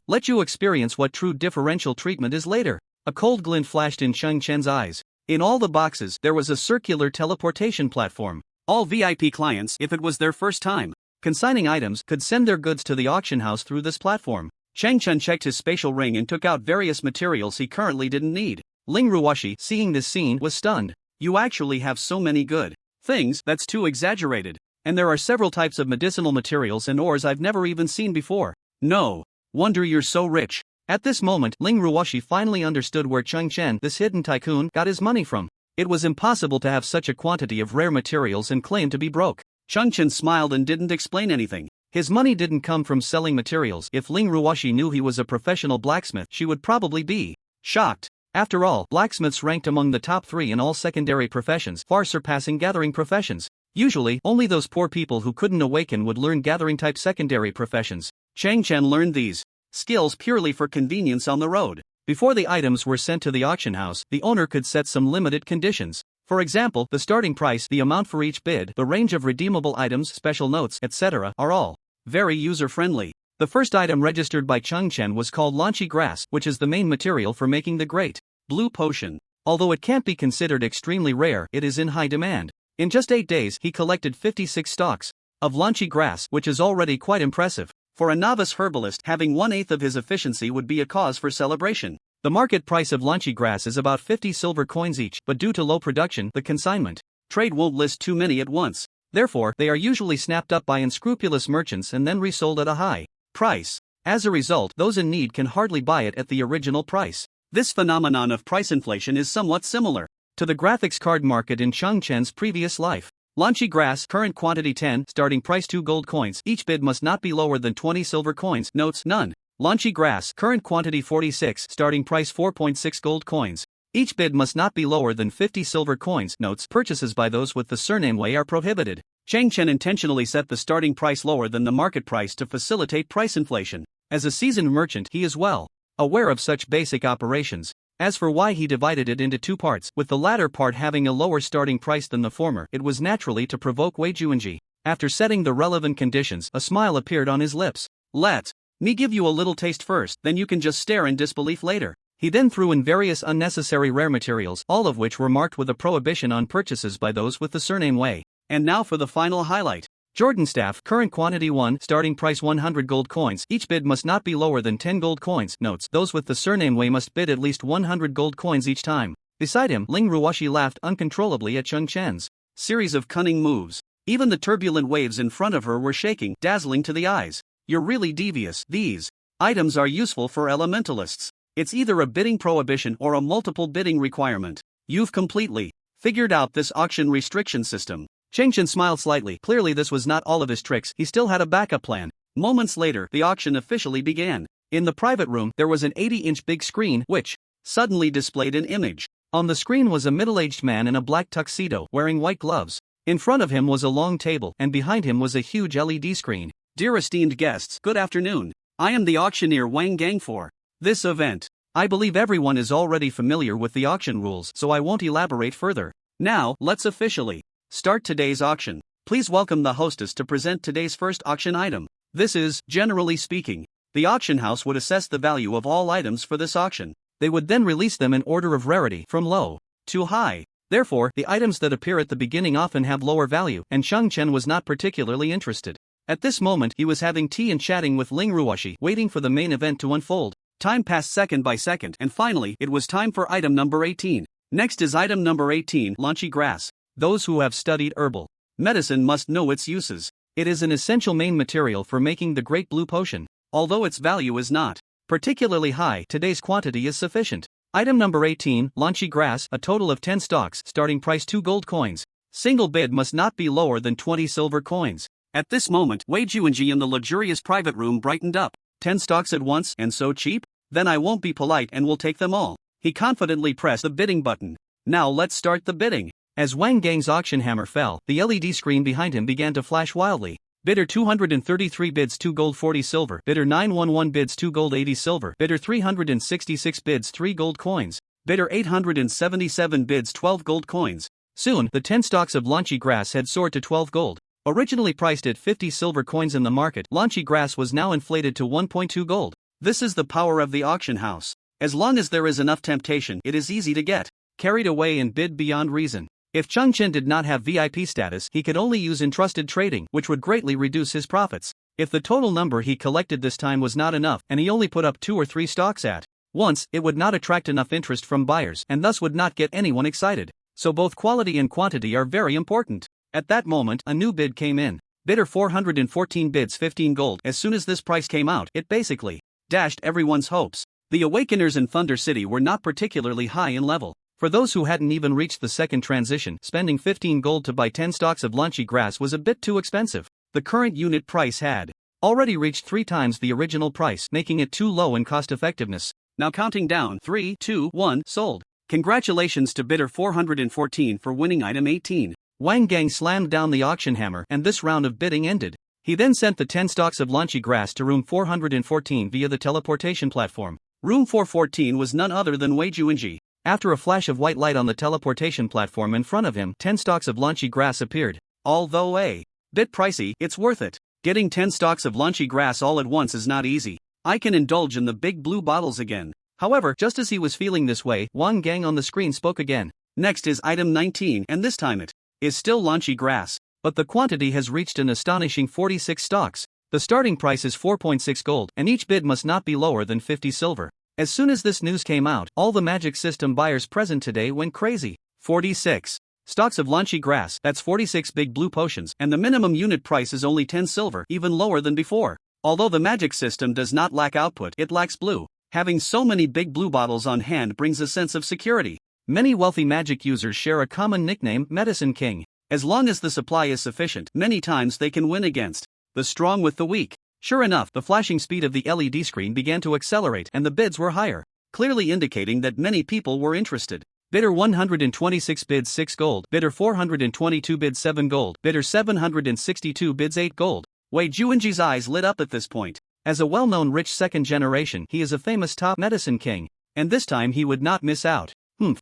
Let you experience what true differential treatment is later. A cold glint flashed in Chen's eyes. In all the boxes, there was a circular teleportation platform. All VIP clients, if it was their first time consigning items, could send their goods to the auction house through this platform. Chen checked his spatial ring and took out various materials he currently didn't need. Ling Ruoshi, seeing this scene, was stunned. You actually have so many good things, that's too exaggerated. And there are several types of medicinal materials and ores I've never even seen before. No wonder you're so rich. At this moment, Ling Ruoshi finally understood where Chen, this hidden tycoon, got his money from. It was impossible to have such a quantity of rare materials and claim to be broke. Chen smiled and didn't explain anything. His money didn't come from selling materials. If Ling Ruoshi knew he was a professional blacksmith, she would probably be shocked. After all, blacksmiths ranked among the top 3 in all secondary professions, far surpassing gathering professions. Usually, only those poor people who couldn't awaken would learn gathering-type secondary professions. Chen learned these skills purely for convenience on the road. Before the items were sent to the auction house, the owner could set some limited conditions. For example, the starting price, the amount for each bid, the range of redeemable items, special notes, etc. are all very user-friendly. The first item registered by Chen was called launchy grass, which is the main material for making the great blue potion. Although it can't be considered extremely rare, it is in high demand. In just 8 days, he collected 56 stalks of launchy grass, which is already quite impressive. For a novice herbalist, having 1/8 of his efficiency would be a cause for celebration. The market price of launchy grass is about 50 silver coins each, but due to low production, the consignment trade won't list too many at once. Therefore, they are usually snapped up by unscrupulous merchants and then resold at a high price. As a result, those in need can hardly buy it at the original price. This phenomenon of price inflation is somewhat similar to the graphics card market in Chen's previous life. Launchy grass, current quantity 10, starting price 2 gold coins. Each bid must not be lower than 20 silver coins. Notes, none. Launchy grass, current quantity 46, starting price 4.6 gold coins. Each bid must not be lower than 50 silver coins. Notes, purchases by those with the surname Wei are prohibited. Chen intentionally set the starting price lower than the market price to facilitate price inflation. As a seasoned merchant, he is well aware of such basic operations. As for why he divided it into 2 parts, with the latter part having a lower starting price than the former, it was naturally to provoke Wei Juanji. After setting the relevant conditions, a smile appeared on his lips. Let me give you a little taste first, then you can just stare in disbelief later. He then threw in various unnecessary rare materials, all of which were marked with a prohibition on purchases by those with the surname Wei. And now for the final highlight. Jordan staff, current quantity 1, starting price 100 gold coins. Each bid must not be lower than 10 gold coins. Notes, those with the surname Wei must bid at least 100 gold coins each time. Beside him, Ling Ruoshi laughed uncontrollably at Chen's series of cunning moves. Even the turbulent waves in front of her were shaking, dazzling to the eyes. You're really devious. These items are useful for elementalists. It's either a bidding prohibition or a multiple bidding requirement. You've completely figured out this auction restriction system. Chen smiled slightly. Clearly this was not all of his tricks, he still had a backup plan. Moments later, the auction officially began. In the private room, there was an 80-inch big screen, which suddenly displayed an image. On the screen was a middle-aged man in a black tuxedo, wearing white gloves. In front of him was a long table, and behind him was a huge LED screen. Dear esteemed guests, good afternoon. I am the auctioneer Wang Gang for this event. I believe everyone is already familiar with the auction rules, so I won't elaborate further. Now, let's officially start today's auction. Please welcome the hostess to present today's first auction item. This is, generally speaking, the auction house would assess the value of all items for this auction. They would then release them in order of rarity, from low to high. Therefore, the items that appear at the beginning often have lower value, and Chen was not particularly interested. At this moment, he was having tea and chatting with Ling Ruoshi, waiting for the main event to unfold. Time passed second by second, and finally, it was time for item number 18. Next is item number 18, launchy grass. Those who have studied herbal medicine must know its uses. It is an essential main material for making the great blue potion. Although its value is not particularly high, today's quantity is sufficient. Item number 18, launchy grass, a total of 10 stalks, starting price 2 gold coins. Single bid must not be lower than 20 silver coins. At this moment, Wei Juanji in the luxurious private room brightened up. 10 stalks at once, and so cheap? Then I won't be polite and will take them all. He confidently pressed the bidding button. Now let's start the bidding. As Wang Gang's auction hammer fell, the LED screen behind him began to flash wildly. Bidder 233 bids 2 gold 40 silver. Bidder 911 bids 2 gold 80 silver. Bidder 366 bids 3 gold coins. Bidder 877 bids 12 gold coins. Soon, the 10 stalks of launchy grass had soared to 12 gold. Originally priced at 50 silver coins in the market, launchy grass was now inflated to 1.2 gold. This is the power of the auction house. As long as there is enough temptation, it is easy to get carried away and bid beyond reason. If Chen did not have VIP status, he could only use entrusted trading, which would greatly reduce his profits. If the total number he collected this time was not enough and he only put up 2 or 3 stocks at once, it would not attract enough interest from buyers and thus would not get anyone excited. So both quality and quantity are very important. At that moment, a new bid came in. Bidder 414 bids 15 gold. As soon as this price came out, it basically dashed everyone's hopes. The Awakeners in Thunder City were not particularly high in level. For those who hadn't even reached the second transition, spending 15 gold to buy 10 stalks of lunchy grass was a bit too expensive. The current unit price had already reached 3 times the original price, making it too low in cost effectiveness. Now counting down, 3, 2, 1, sold. Congratulations to bidder 414 for winning item 18. Wang Gang slammed down the auction hammer and this round of bidding ended. He then sent the 10 stalks of lunchy grass to room 414 via the teleportation platform. Room 414 was none other than Wei Juanji. After a flash of white light on the teleportation platform in front of him, 10 stalks of lunchy grass appeared. Although a bit pricey, it's worth it. Getting 10 stalks of lunchy grass all at once is not easy. I can indulge in the big blue bottles again. However, just as he was feeling this way, Wang Gang on the screen spoke again. Next is item 19, and this time it is still lunchy grass, but the quantity has reached an astonishing 46 stalks. The starting price is 4.6 gold, and each bid must not be lower than 50 silver. As soon as this news came out, all the magic system buyers present today went crazy. 46 stalks of lunchy grass, that's 46 big blue potions, and the minimum unit price is only 10 silver, even lower than before. Although the magic system does not lack output, it lacks blue. Having so many big blue bottles on hand brings a sense of security. Many wealthy magic users share a common nickname, Medicine King. As long as the supply is sufficient, many times they can win against the strong with the weak. Sure enough, the flashing speed of the LED screen began to accelerate and the bids were higher, clearly indicating that many people were interested. Bidder 126 bids 6 gold, bidder 422 bids 7 gold, bidder 762 bids 8 gold. Wei Juanji's eyes lit up at this point. As a well-known rich second generation, he is a famous top medicine king, and this time he would not miss out.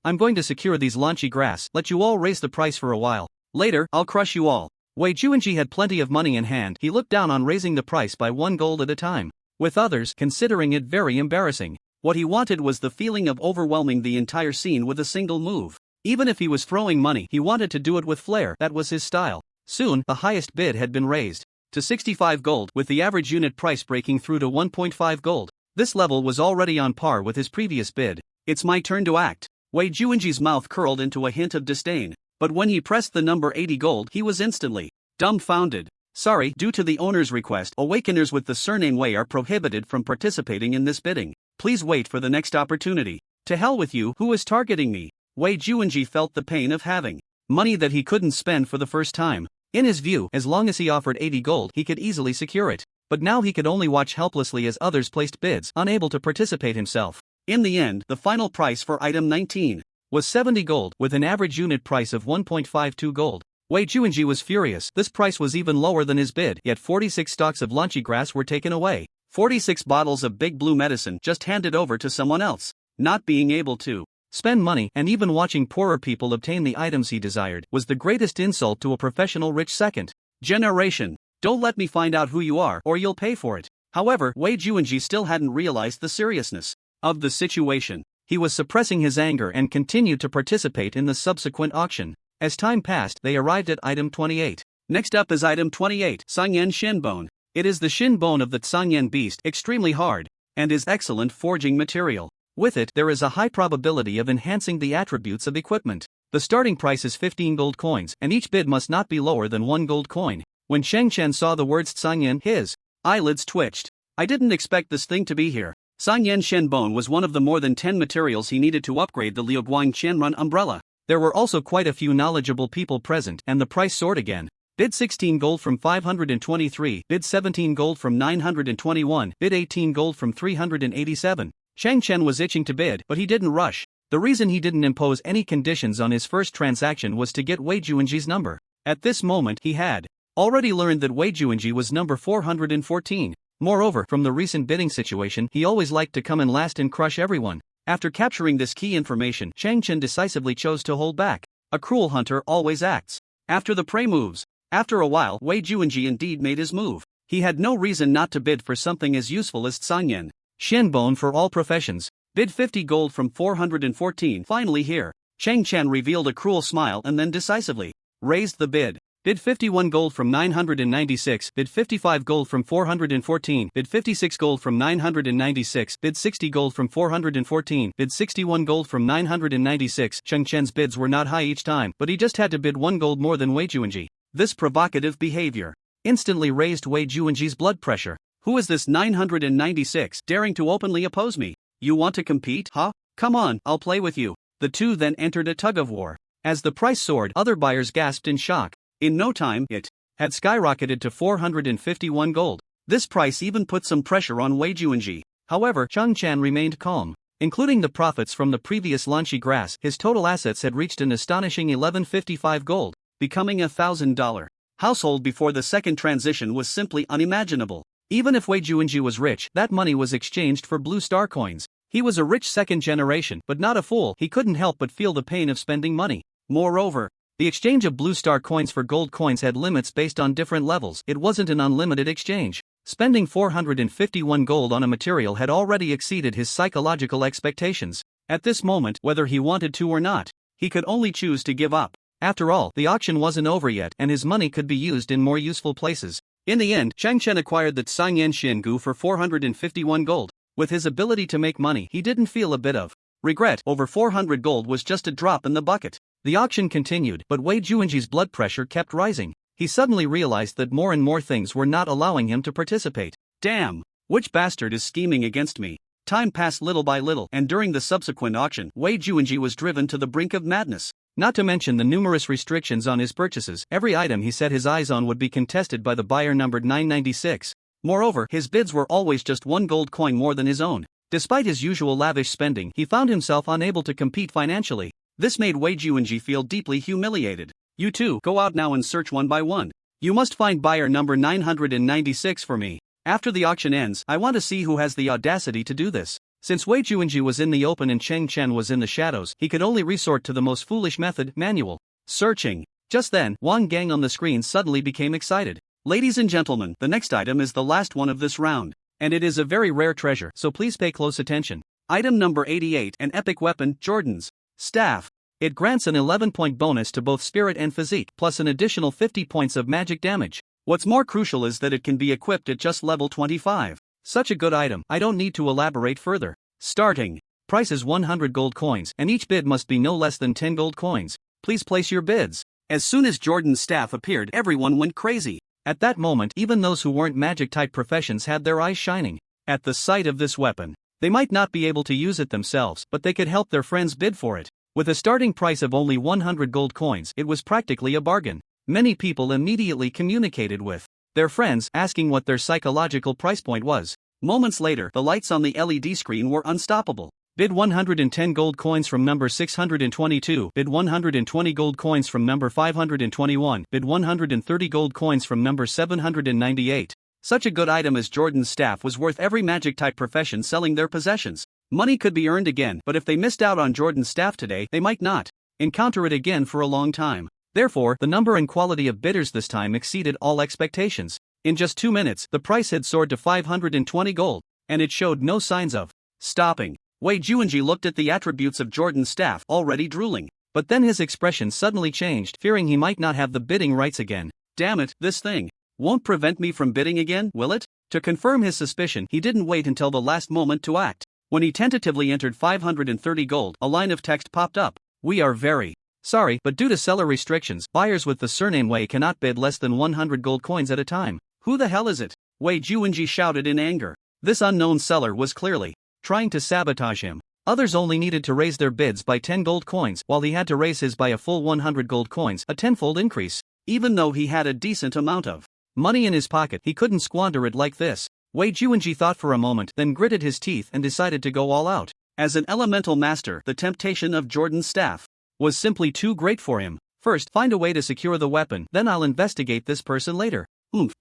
I'm going to secure these lunchy grass, let you all raise the price for a while. Later, I'll crush you all. Wei Juanji had plenty of money in hand. He looked down on raising the price by 1 gold at a time, with others considering it very embarrassing. What he wanted was the feeling of overwhelming the entire scene with a single move. Even if he was throwing money, he wanted to do it with flair. That was his style. Soon, the highest bid had been raised to 65 gold, with the average unit price breaking through to 1.5 gold. This level was already on par with his previous bid. It's my turn to act. Wei Juanji's mouth curled into a hint of disdain, but when he pressed the number 80 gold, he was instantly dumbfounded. Sorry, due to the owner's request, awakeners with the surname Wei are prohibited from participating in this bidding. Please wait for the next opportunity. To hell with you, who is targeting me? Wei Juanji felt the pain of having money that he couldn't spend for the first time. In his view, as long as he offered 80 gold, he could easily secure it. But now he could only watch helplessly as others placed bids, unable to participate himself. In the end, the final price for item 19 was 70 gold, with an average unit price of 1.52 gold. Wei Juanji was furious. This price was even lower than his bid, yet 46 stalks of lunchy grass were taken away. 46 bottles of big blue medicine just handed over to someone else. Not being able to spend money and even watching poorer people obtain the items he desired was the greatest insult to a professional rich second generation. Don't let me find out who you are or you'll pay for it. However, Wei Juanji still hadn't realized the seriousness of the situation. He was suppressing his anger and continued to participate in the subsequent auction. As time passed, they arrived at item 28. Next up is item 28, Sangyan Shin Bone. It is the shin bone of the Sangyan beast, extremely hard, and is excellent forging material. With it, there is a high probability of enhancing the attributes of equipment. The starting price is 15 gold coins, and each bid must not be lower than 1 gold coin. When Chen saw the words Sangyan, his eyelids twitched. I didn't expect this thing to be here. Sangyan Shen Bone was one of the more than 10 materials he needed to upgrade the Liuguang Qianrun umbrella. There were also quite a few knowledgeable people present, and the price soared again. Bid 16 gold from 523, bid 17 gold from 921, bid 18 gold from 387. Chen was itching to bid, but he didn't rush. The reason he didn't impose any conditions on his first transaction was to get Wei Juanji's number. At this moment, he had already learned that Wei Juanji was number 414. Moreover, from the recent bidding situation, he always liked to come in last and crush everyone. After capturing this key information, Chen decisively chose to hold back. A cruel hunter always acts after the prey moves. After a while, Wei Juanji indeed made his move. He had no reason not to bid for something as useful as Sangyan Shin Bone for all professions. Bid 50 gold from 414. Finally here, Chen revealed a cruel smile and then decisively raised the bid. Bid 51 gold from 996, bid 55 gold from 414, bid 56 gold from 996, bid 60 gold from 414, bid 61 gold from 996. Chen's bids were not high each time, but he just had to bid 1 gold more than Wei Juanji. This provocative behavior instantly raised Wei Juanji's blood pressure. Who is this 996 daring to openly oppose me? You want to compete, huh? Come on, I'll play with you. The two then entered a tug-of-war. As the price soared, other buyers gasped in shock. In no time, it had skyrocketed to 451 gold. This price even put some pressure on Wei Juanji. However, Chen remained calm. Including the profits from the previous launchy grass, his total assets had reached an astonishing 1155 gold, becoming a $1,000 household before the second transition was simply unimaginable. Even if Wei Juanji was rich, that money was exchanged for blue star coins. He was a rich second generation, but not a fool. He couldn't help but feel the pain of spending money. Moreover, the exchange of blue star coins for gold coins had limits based on different levels. It wasn't an unlimited exchange. Spending 451 gold on a material had already exceeded his psychological expectations. At this moment, whether he wanted to or not, he could only choose to give up. After all, the auction wasn't over yet, and his money could be used in more useful places. In the end, Chen acquired the Tsangyan Xingu for 451 gold. With his ability to make money, he didn't feel a bit of regret. Over 400 gold was just a drop in the bucket. The auction continued, but Wei Juanji's blood pressure kept rising. He suddenly realized that more and more things were not allowing him to participate. Damn! Which bastard is scheming against me? Time passed little by little, and during the subsequent auction, Wei Juanji was driven to the brink of madness. Not to mention the numerous restrictions on his purchases. Every item he set his eyes on would be contested by the buyer numbered 996. Moreover, his bids were always just 1 gold coin more than his own. Despite his usual lavish spending, he found himself unable to compete financially. This made Wei Juanji feel deeply humiliated. You two, go out now and search one by one. You must find buyer number 996 for me. After the auction ends, I want to see who has the audacity to do this. Since Wei Juanji was in the open and Chen was in the shadows, he could only resort to the most foolish method, manual searching. Just then, Wang Gang on the screen suddenly became excited. Ladies and gentlemen, the next item is the last one of this round. And it is a very rare treasure, so please pay close attention. Item number 88, an epic weapon, Jordan's staff. It grants an 11-point bonus to both spirit and physique, plus an additional 50 points of magic damage. What's more crucial is that it can be equipped at just level 25. Such a good item, I don't need to elaborate further. Starting price is 100 gold coins, and each bid must be no less than 10 gold coins. Please place your bids. As soon as Jordan's staff appeared, everyone went crazy. At that moment, even those who weren't magic-type professions had their eyes shining. At the sight of this weapon, they might not be able to use it themselves, but they could help their friends bid for it. With a starting price of only 100 gold coins, it was practically a bargain. Many people immediately communicated with their friends, asking what their psychological price point was. Moments later, the lights on the LED screen were unstoppable. Bid 110 gold coins from number 622, bid 120 gold coins from number 521, bid 130 gold coins from number 798. Such a good item as Jordan's staff was worth every magic-type profession selling their possessions. Money could be earned again, but if they missed out on Jordan's staff today, they might not encounter it again for a long time. Therefore, the number and quality of bidders this time exceeded all expectations. In just 2 minutes, the price had soared to 520 gold, and it showed no signs of stopping. Wei Juanji looked at the attributes of Jordan's staff, already drooling. But then his expression suddenly changed, fearing he might not have the bidding rights again. Damn it, this thing won't prevent me from bidding again, will it? To confirm his suspicion, he didn't wait until the last moment to act. When he tentatively entered 530 gold, a line of text popped up. We are very sorry, but due to seller restrictions, buyers with the surname Wei cannot bid less than 100 gold coins at a time. Who the hell is it? Wei Juanji shouted in anger. This unknown seller was clearly trying to sabotage him. Others only needed to raise their bids by 10 gold coins, while he had to raise his by a full 100 gold coins, a tenfold increase. Even though he had a decent amount of money in his pocket, he couldn't squander it like this. Wei Juanji thought for a moment, then gritted his teeth and decided to go all out. As an elemental master, the temptation of Jordan's staff was simply too great for him. First, find a way to secure the weapon, then I'll investigate this person later.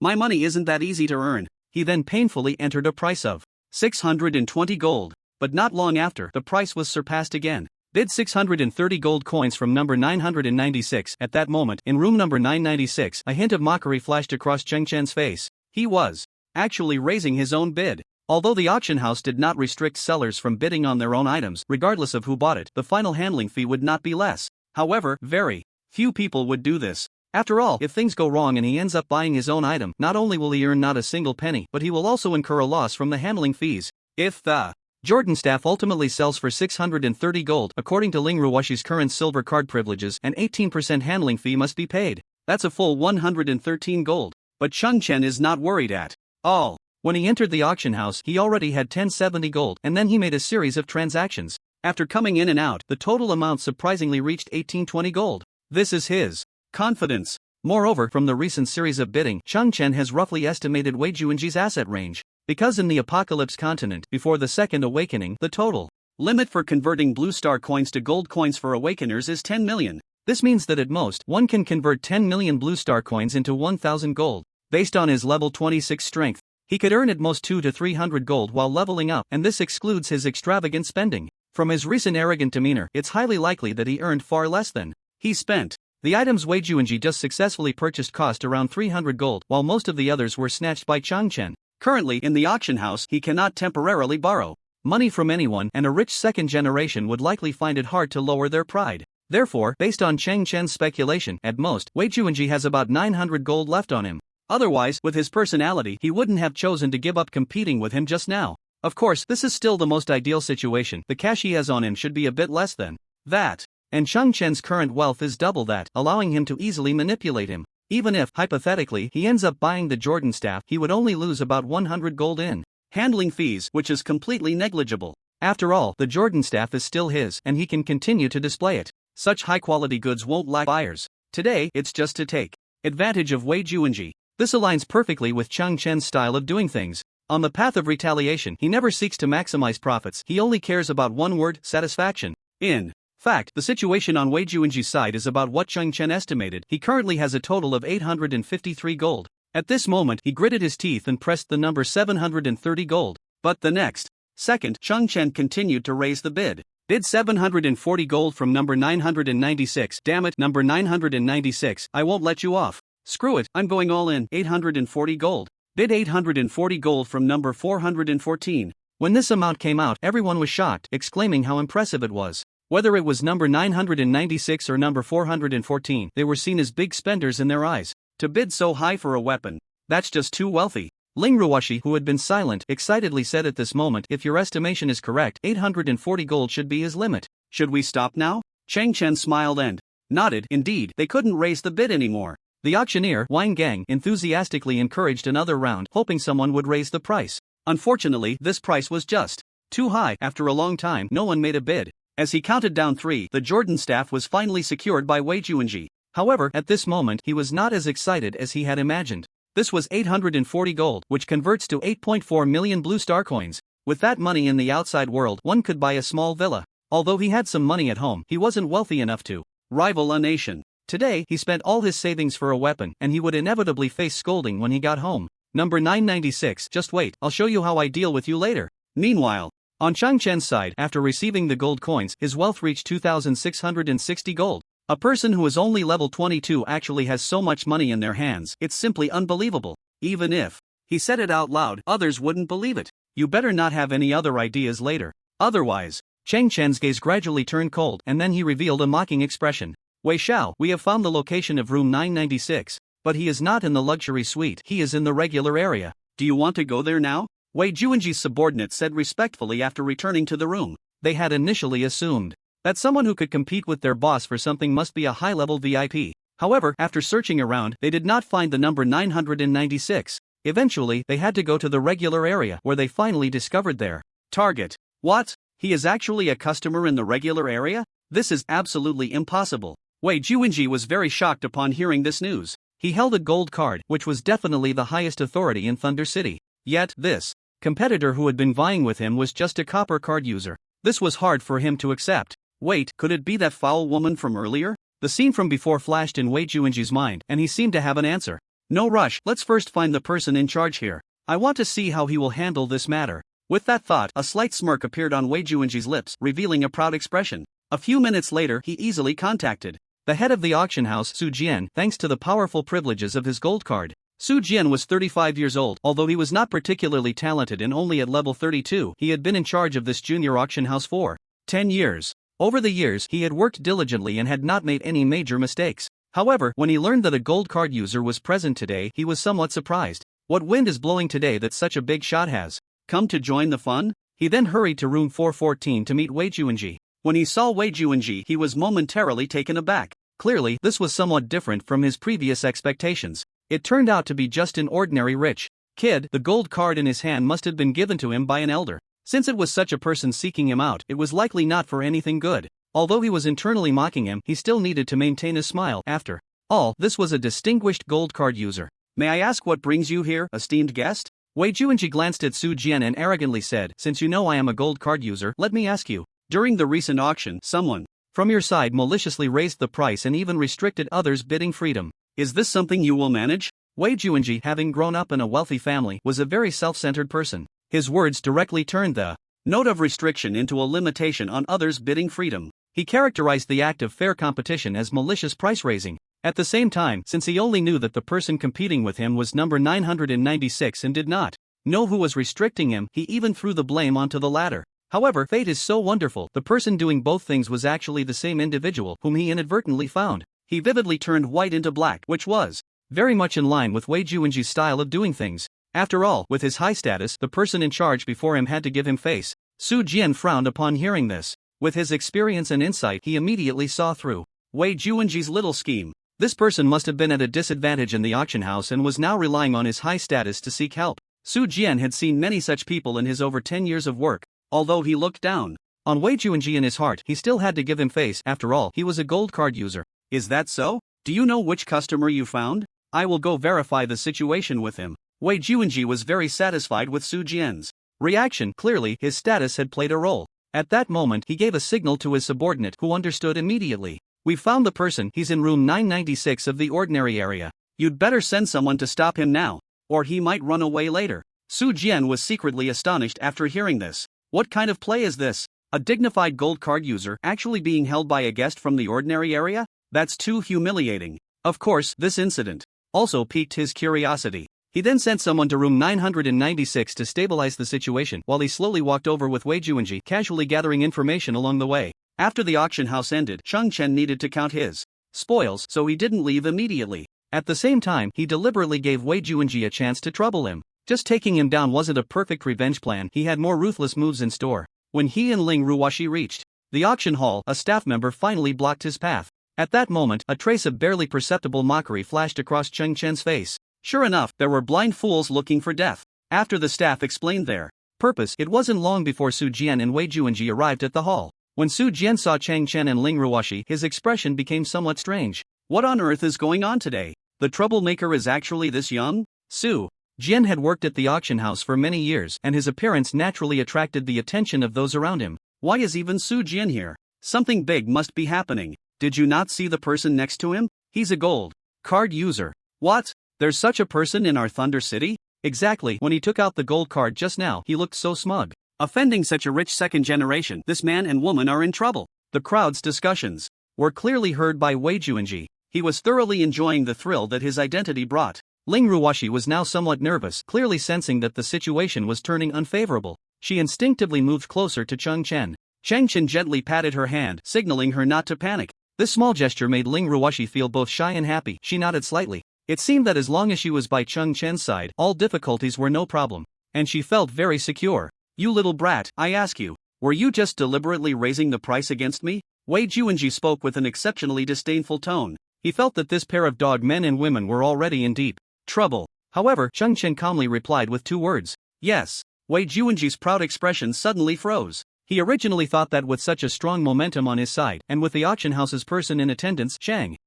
My money isn't that easy to earn. He then painfully entered a price of 620 gold. But not long after, the price was surpassed again. Bid 630 gold coins from number 996. At that moment, in room number 996, a hint of mockery flashed across Chen's face. He was actually raising his own bid. Although the auction house did not restrict sellers from bidding on their own items, regardless of who bought it, the final handling fee would not be less. However, very few people would do this. After all, if things go wrong and he ends up buying his own item, not only will he earn not a single penny, but he will also incur a loss from the handling fees. If the Jordan staff ultimately sells for 630 gold, according to Ling Ruoshi's current silver card privileges, an 18% handling fee must be paid. That's a full 113 gold. But Chen is not worried at all. When he entered the auction house, he already had 1070 gold, and then he made a series of transactions. After coming in and out, the total amount surprisingly reached 1820 gold. This is his confidence. Moreover, from the recent series of bidding, Chen has roughly estimated Wei Juanji's asset range. Because in the Apocalypse continent, before the Second Awakening, the total limit for converting blue star coins to gold coins for Awakeners is 10 million. This means that at most, one can convert 10 million blue star coins into 1000 gold. Based on his level 26 strength, he could earn at most 200 to 300 gold while leveling up, and this excludes his extravagant spending. From his recent arrogant demeanor, it's highly likely that he earned far less than he spent. The items Wei Juanji just successfully purchased cost around 300 gold, while most of the others were snatched by Chen. Currently, in the auction house, he cannot temporarily borrow money from anyone, and a rich second generation would likely find it hard to lower their pride. Therefore, based on Chen's speculation, at most, Wei Juanji has about 900 gold left on him. Otherwise, with his personality, he wouldn't have chosen to give up competing with him just now. Of course, this is still the most ideal situation. The cash he has on him should be a bit less than that. And Chen's current wealth is double that, allowing him to easily manipulate him. Even if, hypothetically, he ends up buying the Jordan staff, he would only lose about 100 gold in handling fees, which is completely negligible. After all, the Jordan staff is still his, and he can continue to display it. Such high-quality goods won't lack buyers. Today, it's just to take advantage of Wei Juanji. This aligns perfectly with Chen's style of doing things. On the path of retaliation, he never seeks to maximize profits, he only cares about one word: satisfaction. In fact, the situation on Wei Juanji's side is about what Chen estimated. He currently has a total of 853 gold. At this moment, he gritted his teeth and pressed the number 730 gold. But the next second, Chen continued to raise the bid. Bid 740 gold from number 996. Damn it, number 996, I won't let you off. Screw it, I'm going all in. 840 gold. Bid 840 gold from number 414. When this amount came out, everyone was shocked, exclaiming how impressive it was. Whether it was number 996 or number 414, they were seen as big spenders in their eyes. To bid so high for a weapon, that's just too wealthy. Ling Ruoshi, who had been silent, excitedly said at this moment, if your estimation is correct, 840 gold should be his limit. Should we stop now? Chen smiled and nodded. Indeed, they couldn't raise the bid anymore. The auctioneer, Wang Gang, enthusiastically encouraged another round, hoping someone would raise the price. Unfortunately, this price was just too high. After a long time, no one made a bid. As he counted down 3, the Jordan staff was finally secured by Wei Juanji. However, at this moment, he was not as excited as he had imagined. This was 840 gold, which converts to 8.4 million blue star coins. With that money in the outside world, one could buy a small villa. Although he had some money at home, he wasn't wealthy enough to rival a nation. Today, he spent all his savings for a weapon, and he would inevitably face scolding when he got home. Number 996, just wait, I'll show you how I deal with you later. Meanwhile, on Chen's side, after receiving the gold coins, his wealth reached 2,660 gold. A person who is only level 22 actually has so much money in their hands, it's simply unbelievable. Even if he said it out loud, others wouldn't believe it. You better not have any other ideas later. Otherwise, Chen's gaze gradually turned cold, and then he revealed a mocking expression. Wei Xiao, we have found the location of room 996, but he is not in the luxury suite, he is in the regular area. Do you want to go there now? Wei Juanji's subordinate said respectfully after returning to the room. They had initially assumed that someone who could compete with their boss for something must be a high-level VIP. However, after searching around, they did not find the number 996. Eventually, they had to go to the regular area, where they finally discovered their target. What? He is actually a customer in the regular area? This is absolutely impossible. Wei Juanji was very shocked upon hearing this news. He held a gold card, which was definitely the highest authority in Thunder City. Yet, this competitor who had been vying with him was just a copper card user. This was hard for him to accept. Wait, could it be that foul woman from earlier? The scene from before flashed in Wei Juanji's mind, and he seemed to have an answer. No rush, let's first find the person in charge here. I want to see how he will handle this matter. With that thought, a slight smirk appeared on Wei Juanji's lips, revealing a proud expression. A few minutes later, he easily contacted the head of the auction house, Su Jian, thanks to the powerful privileges of his gold card. Su Jian was 35 years old. Although he was not particularly talented and only at level 32, he had been in charge of this junior auction house for 10 years. Over the years, he had worked diligently and had not made any major mistakes. However, when he learned that a gold card user was present today, he was somewhat surprised. What wind is blowing today that such a big shot has come to join the fun? He then hurried to room 414 to meet Wei Juanji. When he saw Wei Juanji, he was momentarily taken aback. Clearly, this was somewhat different from his previous expectations. It turned out to be just an ordinary rich kid. The gold card in his hand must have been given to him by an elder. Since it was such a person seeking him out, it was likely not for anything good. Although he was internally mocking him, he still needed to maintain a smile. After all, this was a distinguished gold card user. May I ask what brings you here, esteemed guest? Wei Juanji glanced at Su Jian and arrogantly said, since you know I am a gold card user, let me ask you. During the recent auction, someone from your side maliciously raised the price and even restricted others' bidding freedom. Is this something you will manage? Wei Juanji, having grown up in a wealthy family, was a very self-centered person. His words directly turned the note of restriction into a limitation on others' bidding freedom. He characterized the act of fair competition as malicious price-raising. At the same time, since he only knew that the person competing with him was number 996 and did not know who was restricting him, he even threw the blame onto the latter. However, fate is so wonderful, the person doing both things was actually the same individual whom he inadvertently found. He vividly turned white into black, which was very much in line with Wei Juanji's style of doing things. After all, with his high status, the person in charge before him had to give him face. Su Jian frowned upon hearing this. With his experience and insight, he immediately saw through Wei Juanji's little scheme. This person must have been at a disadvantage in the auction house and was now relying on his high status to seek help. Su Jian had seen many such people in his over 10 years of work. Although he looked down on Wei Juanji in his heart, he still had to give him face. After all, he was a gold card user. Is that so? Do you know which customer you found? I will go verify the situation with him. Wei Juanji was very satisfied with Su Jian's reaction. Clearly, his status had played a role. At that moment, he gave a signal to his subordinate, who understood immediately. We've found the person, he's in room 996 of the ordinary area. You'd better send someone to stop him now, or he might run away later. Su Jian was secretly astonished after hearing this. What kind of play is this? A dignified gold card user actually being held by a guest from the ordinary area? That's too humiliating. Of course, this incident also piqued his curiosity. He then sent someone to room 996 to stabilize the situation while he slowly walked over with Wei Juanji, casually gathering information along the way. After the auction house ended, Chen needed to count his spoils, so he didn't leave immediately. At the same time, he deliberately gave Wei Juanji a chance to trouble him. Just taking him down wasn't a perfect revenge plan, he had more ruthless moves in store. When he and Ling Ruoxi reached the auction hall, a staff member finally blocked his path. At that moment, a trace of barely perceptible mockery flashed across Chen's face. Sure enough, there were blind fools looking for death. After the staff explained their purpose, it wasn't long before Su Jian and Wei Juanji arrived at the hall. When Su Jian saw Chen and Ling Ruoxi, his expression became somewhat strange. What on earth is going on today? The troublemaker is actually this young? Su Jian had worked at the auction house for many years, and his appearance naturally attracted the attention of those around him. Why is even Su Jian here? Something big must be happening. Did you not see the person next to him? He's a gold card user. What? There's such a person in our Thunder City? Exactly, when he took out the gold card just now, he looked so smug. Offending such a rich second generation, this man and woman are in trouble. The crowd's discussions were clearly heard by Wei Juanji. He was thoroughly enjoying the thrill that his identity brought. Ling Ruoxi was now somewhat nervous, clearly sensing that the situation was turning unfavorable. She instinctively moved closer to Chen. Chen gently patted her hand, signaling her not to panic. This small gesture made Ling Ruoxi feel both shy and happy. She nodded slightly. It seemed that as long as she was by Chen's side, all difficulties were no problem, and she felt very secure. You little brat, I ask you, were you just deliberately raising the price against me? Wei Juanji spoke with an exceptionally disdainful tone. He felt that this pair of dog men and women were already in deep trouble. However, Chen calmly replied with 2 words. Yes. Wei Juanji's proud expression suddenly froze. He originally thought that with such a strong momentum on his side, and with the auction house's person in attendance, Chen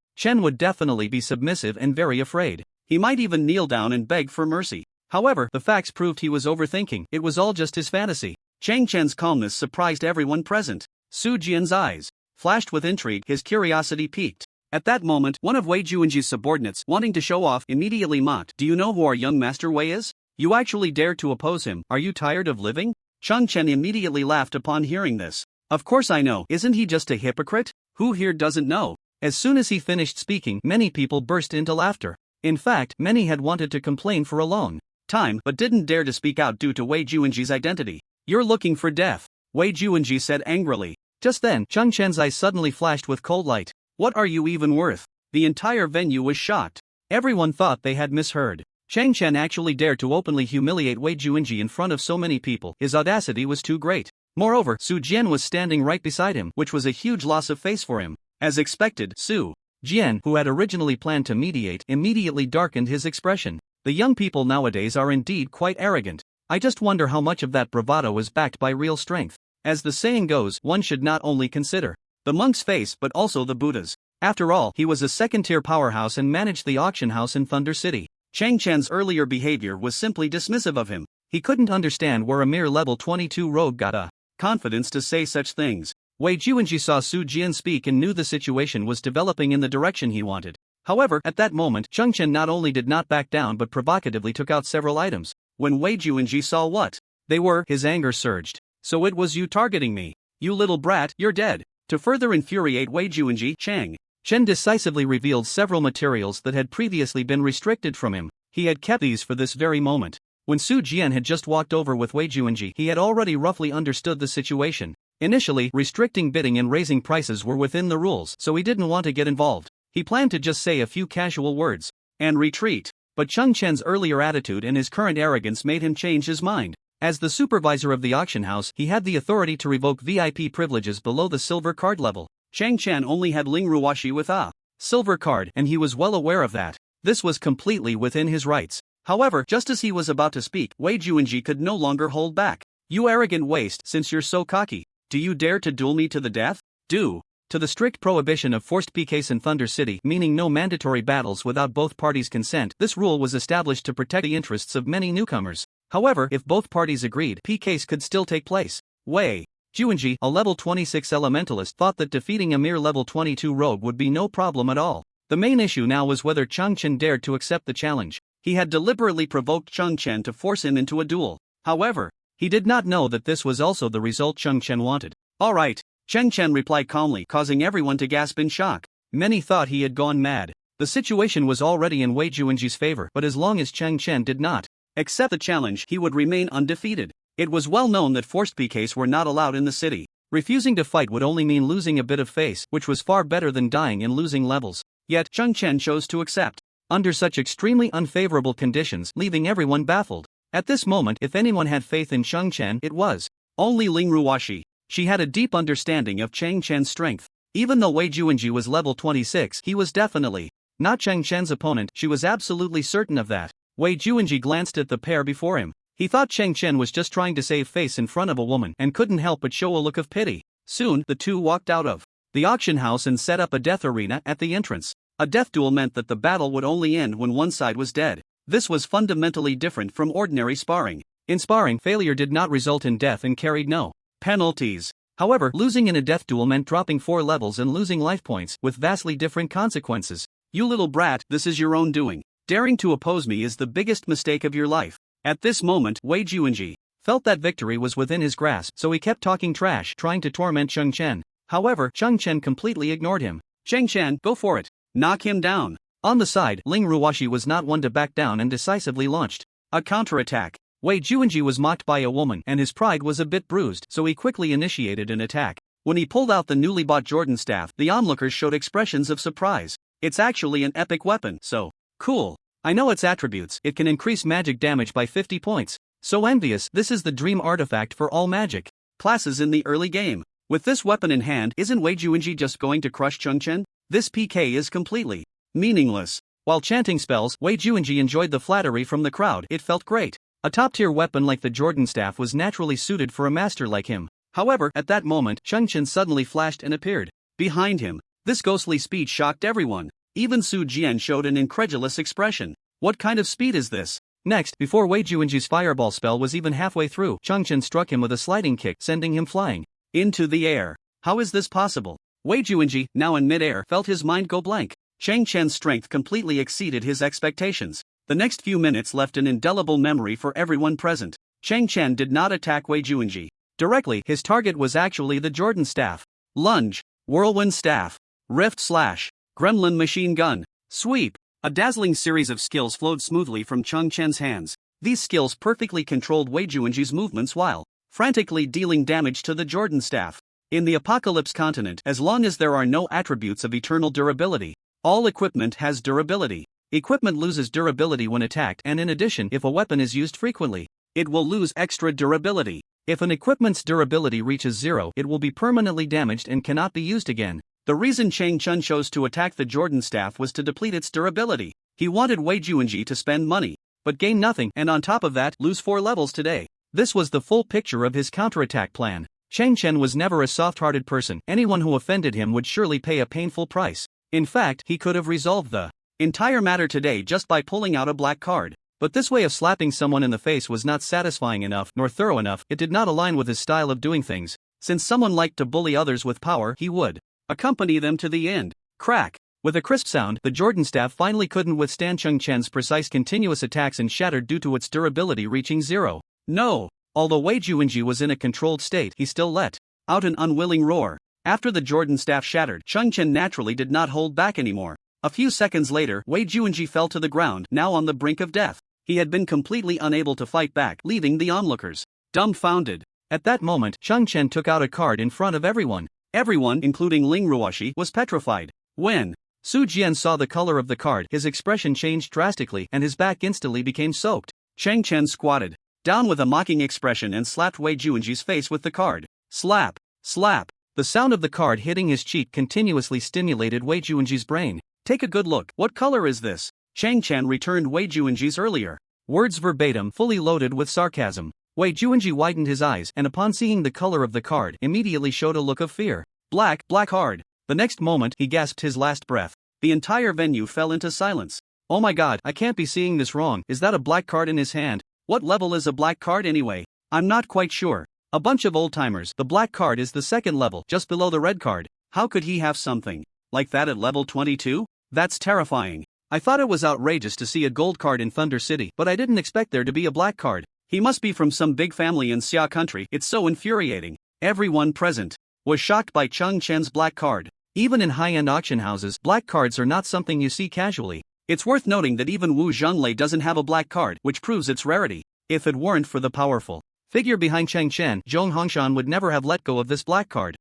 would definitely be submissive and very afraid. He might even kneel down and beg for mercy. However, the facts proved he was overthinking. It was all just his fantasy. Chen's calmness surprised everyone present. Su Jian's eyes flashed with intrigue, his curiosity piqued. At that moment, one of Wei Juanji's subordinates, wanting to show off, immediately mocked. Do you know who our young master Wei is? You actually dare to oppose him. Are you tired of living? Chen immediately laughed upon hearing this. Of course I know, isn't he just a hypocrite? Who here doesn't know? As soon as he finished speaking, many people burst into laughter. In fact, many had wanted to complain for a long time but didn't dare to speak out due to Wei Juanji's identity. You're looking for death, Wei Juanji said angrily. Just then, Chen's eyes suddenly flashed with cold light. What are you even worth? The entire venue was shocked. Everyone thought they had misheard. Chang Chen actually dared to openly humiliate Wei Juanji in front of so many people. His audacity was too great. Moreover, Su Jian was standing right beside him, which was a huge loss of face for him. As expected, Su Jian, who had originally planned to mediate, immediately darkened his expression. The young people nowadays are indeed quite arrogant. I just wonder how much of that bravado is backed by real strength. As the saying goes, one should not only consider the monk's face but also the Buddha's. After all, he was a second-tier powerhouse and managed the auction house in Thunder City. Chang Chen's earlier behavior was simply dismissive of him. He couldn't understand where a mere level 22 rogue got a confidence to say such things. Wei Juanji saw Su Jian speak and knew the situation was developing in the direction he wanted. However, at that moment, Chang Chen not only did not back down but provocatively took out several items. When Wei Juanji saw what they were, his anger surged. So it was you targeting me. You little brat, you're dead. To further infuriate Wei Juanji, Chang Chen decisively revealed several materials that had previously been restricted from him. He had kept these for this very moment. When Su Jian had just walked over with Wei Juanji, he had already roughly understood the situation. Initially, restricting bidding and raising prices were within the rules, so he didn't want to get involved. He planned to just say a few casual words and retreat. But Chang Chen's earlier attitude and his current arrogance made him change his mind. As the supervisor of the auction house, he had the authority to revoke VIP privileges below the silver card level. Chang Chen only had Ling Ruoxi with a silver card, and he was well aware of that. This was completely within his rights. However, just as he was about to speak, Wei Juanji could no longer hold back. You arrogant waste, since you're so cocky, do you dare to duel me to the death? Due to the strict prohibition of forced PKs in Thunder City, meaning no mandatory battles without both parties' consent, this rule was established to protect the interests of many newcomers. However, if both parties agreed, PKs could still take place. Wei Juanji, a level 26 elementalist, thought that defeating a mere level 22 rogue would be no problem at all. The main issue now was whether Chang Chen dared to accept the challenge. He had deliberately provoked Chang Chen to force him into a duel. However, he did not know that this was also the result Chang Chen wanted. Alright, Chang Chen replied calmly, causing everyone to gasp in shock. Many thought he had gone mad. The situation was already in Wei Juanji's favor, but as long as Chang Chen did not accept the challenge, he would remain undefeated. It was well known that forced PKs were not allowed in the city. Refusing to fight would only mean losing a bit of face, which was far better than dying and losing levels. Yet, Chang Chen chose to accept, under such extremely unfavorable conditions, leaving everyone baffled. At this moment, if anyone had faith in Chang Chen, it was only Ling Ruoxi. She had a deep understanding of Chang Chen's strength. Even though Wei Juanji was level 26, he was definitely not Chang Chen's opponent. She was absolutely certain of that. Wei Juanji glanced at the pair before him. He thought Chang Chen was just trying to save face in front of a woman and couldn't help but show a look of pity. Soon, the two walked out of the auction house and set up a death arena at the entrance. A death duel meant that the battle would only end when one side was dead. This was fundamentally different from ordinary sparring. In sparring, failure did not result in death and carried no penalties. However, losing in a death duel meant dropping 4 levels and losing life points, with vastly different consequences. You little brat, this is your own doing. Daring to oppose me is the biggest mistake of your life. At this moment, Wei Juanji felt that victory was within his grasp, so he kept talking trash, trying to torment Chang Chen. However, Chang Chen completely ignored him. Chang Chen, go for it. Knock him down. On the side, Ling Ruoxi was not one to back down and decisively launched a counterattack. Wei Juanji was mocked by a woman and his pride was a bit bruised, so he quickly initiated an attack. When he pulled out the newly bought Jordan staff, the onlookers showed expressions of surprise. It's actually an epic weapon, so cool. I know its attributes. It can increase magic damage by 50 points. So envious, this is the dream artifact for all magic classes in the early game. With this weapon in hand, isn't Wei Juanji just going to crush Chang Chen? This PK is completely meaningless. While chanting spells, Wei Juanji enjoyed the flattery from the crowd. It felt great. A top-tier weapon like the Jordan staff was naturally suited for a master like him. However, at that moment, Chang Chen suddenly flashed and appeared behind him. This ghostly speed shocked everyone. Even Su Jian showed an incredulous expression. What kind of speed is this? Next, before Wei Juanji's fireball spell was even halfway through, Chang Chen struck him with a sliding kick, sending him flying into the air. How is this possible? Wei Juanji, now in mid-air, felt his mind go blank. Chang Chen's strength completely exceeded his expectations. The next few minutes left an indelible memory for everyone present. Chang Chen did not attack Wei Juanji directly. His target was actually the Jordan staff. Lunge, whirlwind staff, rift slash, gremlin machine gun, sweep. A dazzling series of skills flowed smoothly from Chang Chen's hands. These skills perfectly controlled Wei Juanji's movements while frantically dealing damage to the Jordan staff. In the Apocalypse continent, as long as there are no attributes of eternal durability, All equipment has durability. Equipment loses durability when attacked, and in addition, if a weapon is used frequently, it will lose extra durability. If an equipment's durability reaches 0, it will be permanently damaged and cannot be used again. The reason Chen chose to attack the Jordan staff was to deplete its durability. He wanted Wei Juanji to spend money, but gain nothing, and on top of that, lose 4 levels today. This was the full picture of his counterattack plan. Chen was never a soft-hearted person. Anyone who offended him would surely pay a painful price. In fact, he could have resolved the entire matter today just by pulling out a black card. But this way of slapping someone in the face was not satisfying enough, nor thorough enough. It did not align with his style of doing things. Since someone liked to bully others with power, he would accompany them to the end. Crack! With a crisp sound, the Jordan staff finally couldn't withstand Chen's precise continuous attacks and shattered due to its durability reaching 0. No! Although Wei Juanji was in a controlled state, he still let out an unwilling roar. After the Jordan staff shattered, Chen naturally did not hold back anymore. A few seconds later, Wei Juanji fell to the ground, now on the brink of death. He had been completely unable to fight back, leaving the onlookers dumbfounded. At that moment, Chen took out a card in front of everyone. Everyone, including Ling Ruoshi, was petrified. When Su Jian saw the color of the card, his expression changed drastically and his back instantly became soaked. Chen squatted down with a mocking expression and slapped Wei Juanji's face with the card. Slap! Slap! The sound of the card hitting his cheek continuously stimulated Wei Juanji's brain. Take a good look. What color is this? Chen returned Wei Juanji's earlier words verbatim, fully loaded with sarcasm. Wei Juanji widened his eyes and upon seeing the color of the card, immediately showed a look of fear. Black card. The next moment, he gasped his last breath. The entire venue fell into silence. Oh my god, I can't be seeing this wrong. Is that a black card in his hand? What level is a black card anyway? I'm not quite sure. A bunch of old-timers. The black card is the second level, just below the red card. How could he have something like that at level 22? That's terrifying. I thought it was outrageous to see a gold card in Thunder City, but I didn't expect there to be a black card. He must be from some big family in Xia country. It's so infuriating. Everyone present was shocked by Chen's black card. Even in high-end auction houses, black cards are not something you see casually. It's worth noting that even Wu Zhonglei doesn't have a black card, which proves its rarity. If it weren't for the powerful figure behind Chen, Zhong Hongshan would never have let go of this black card.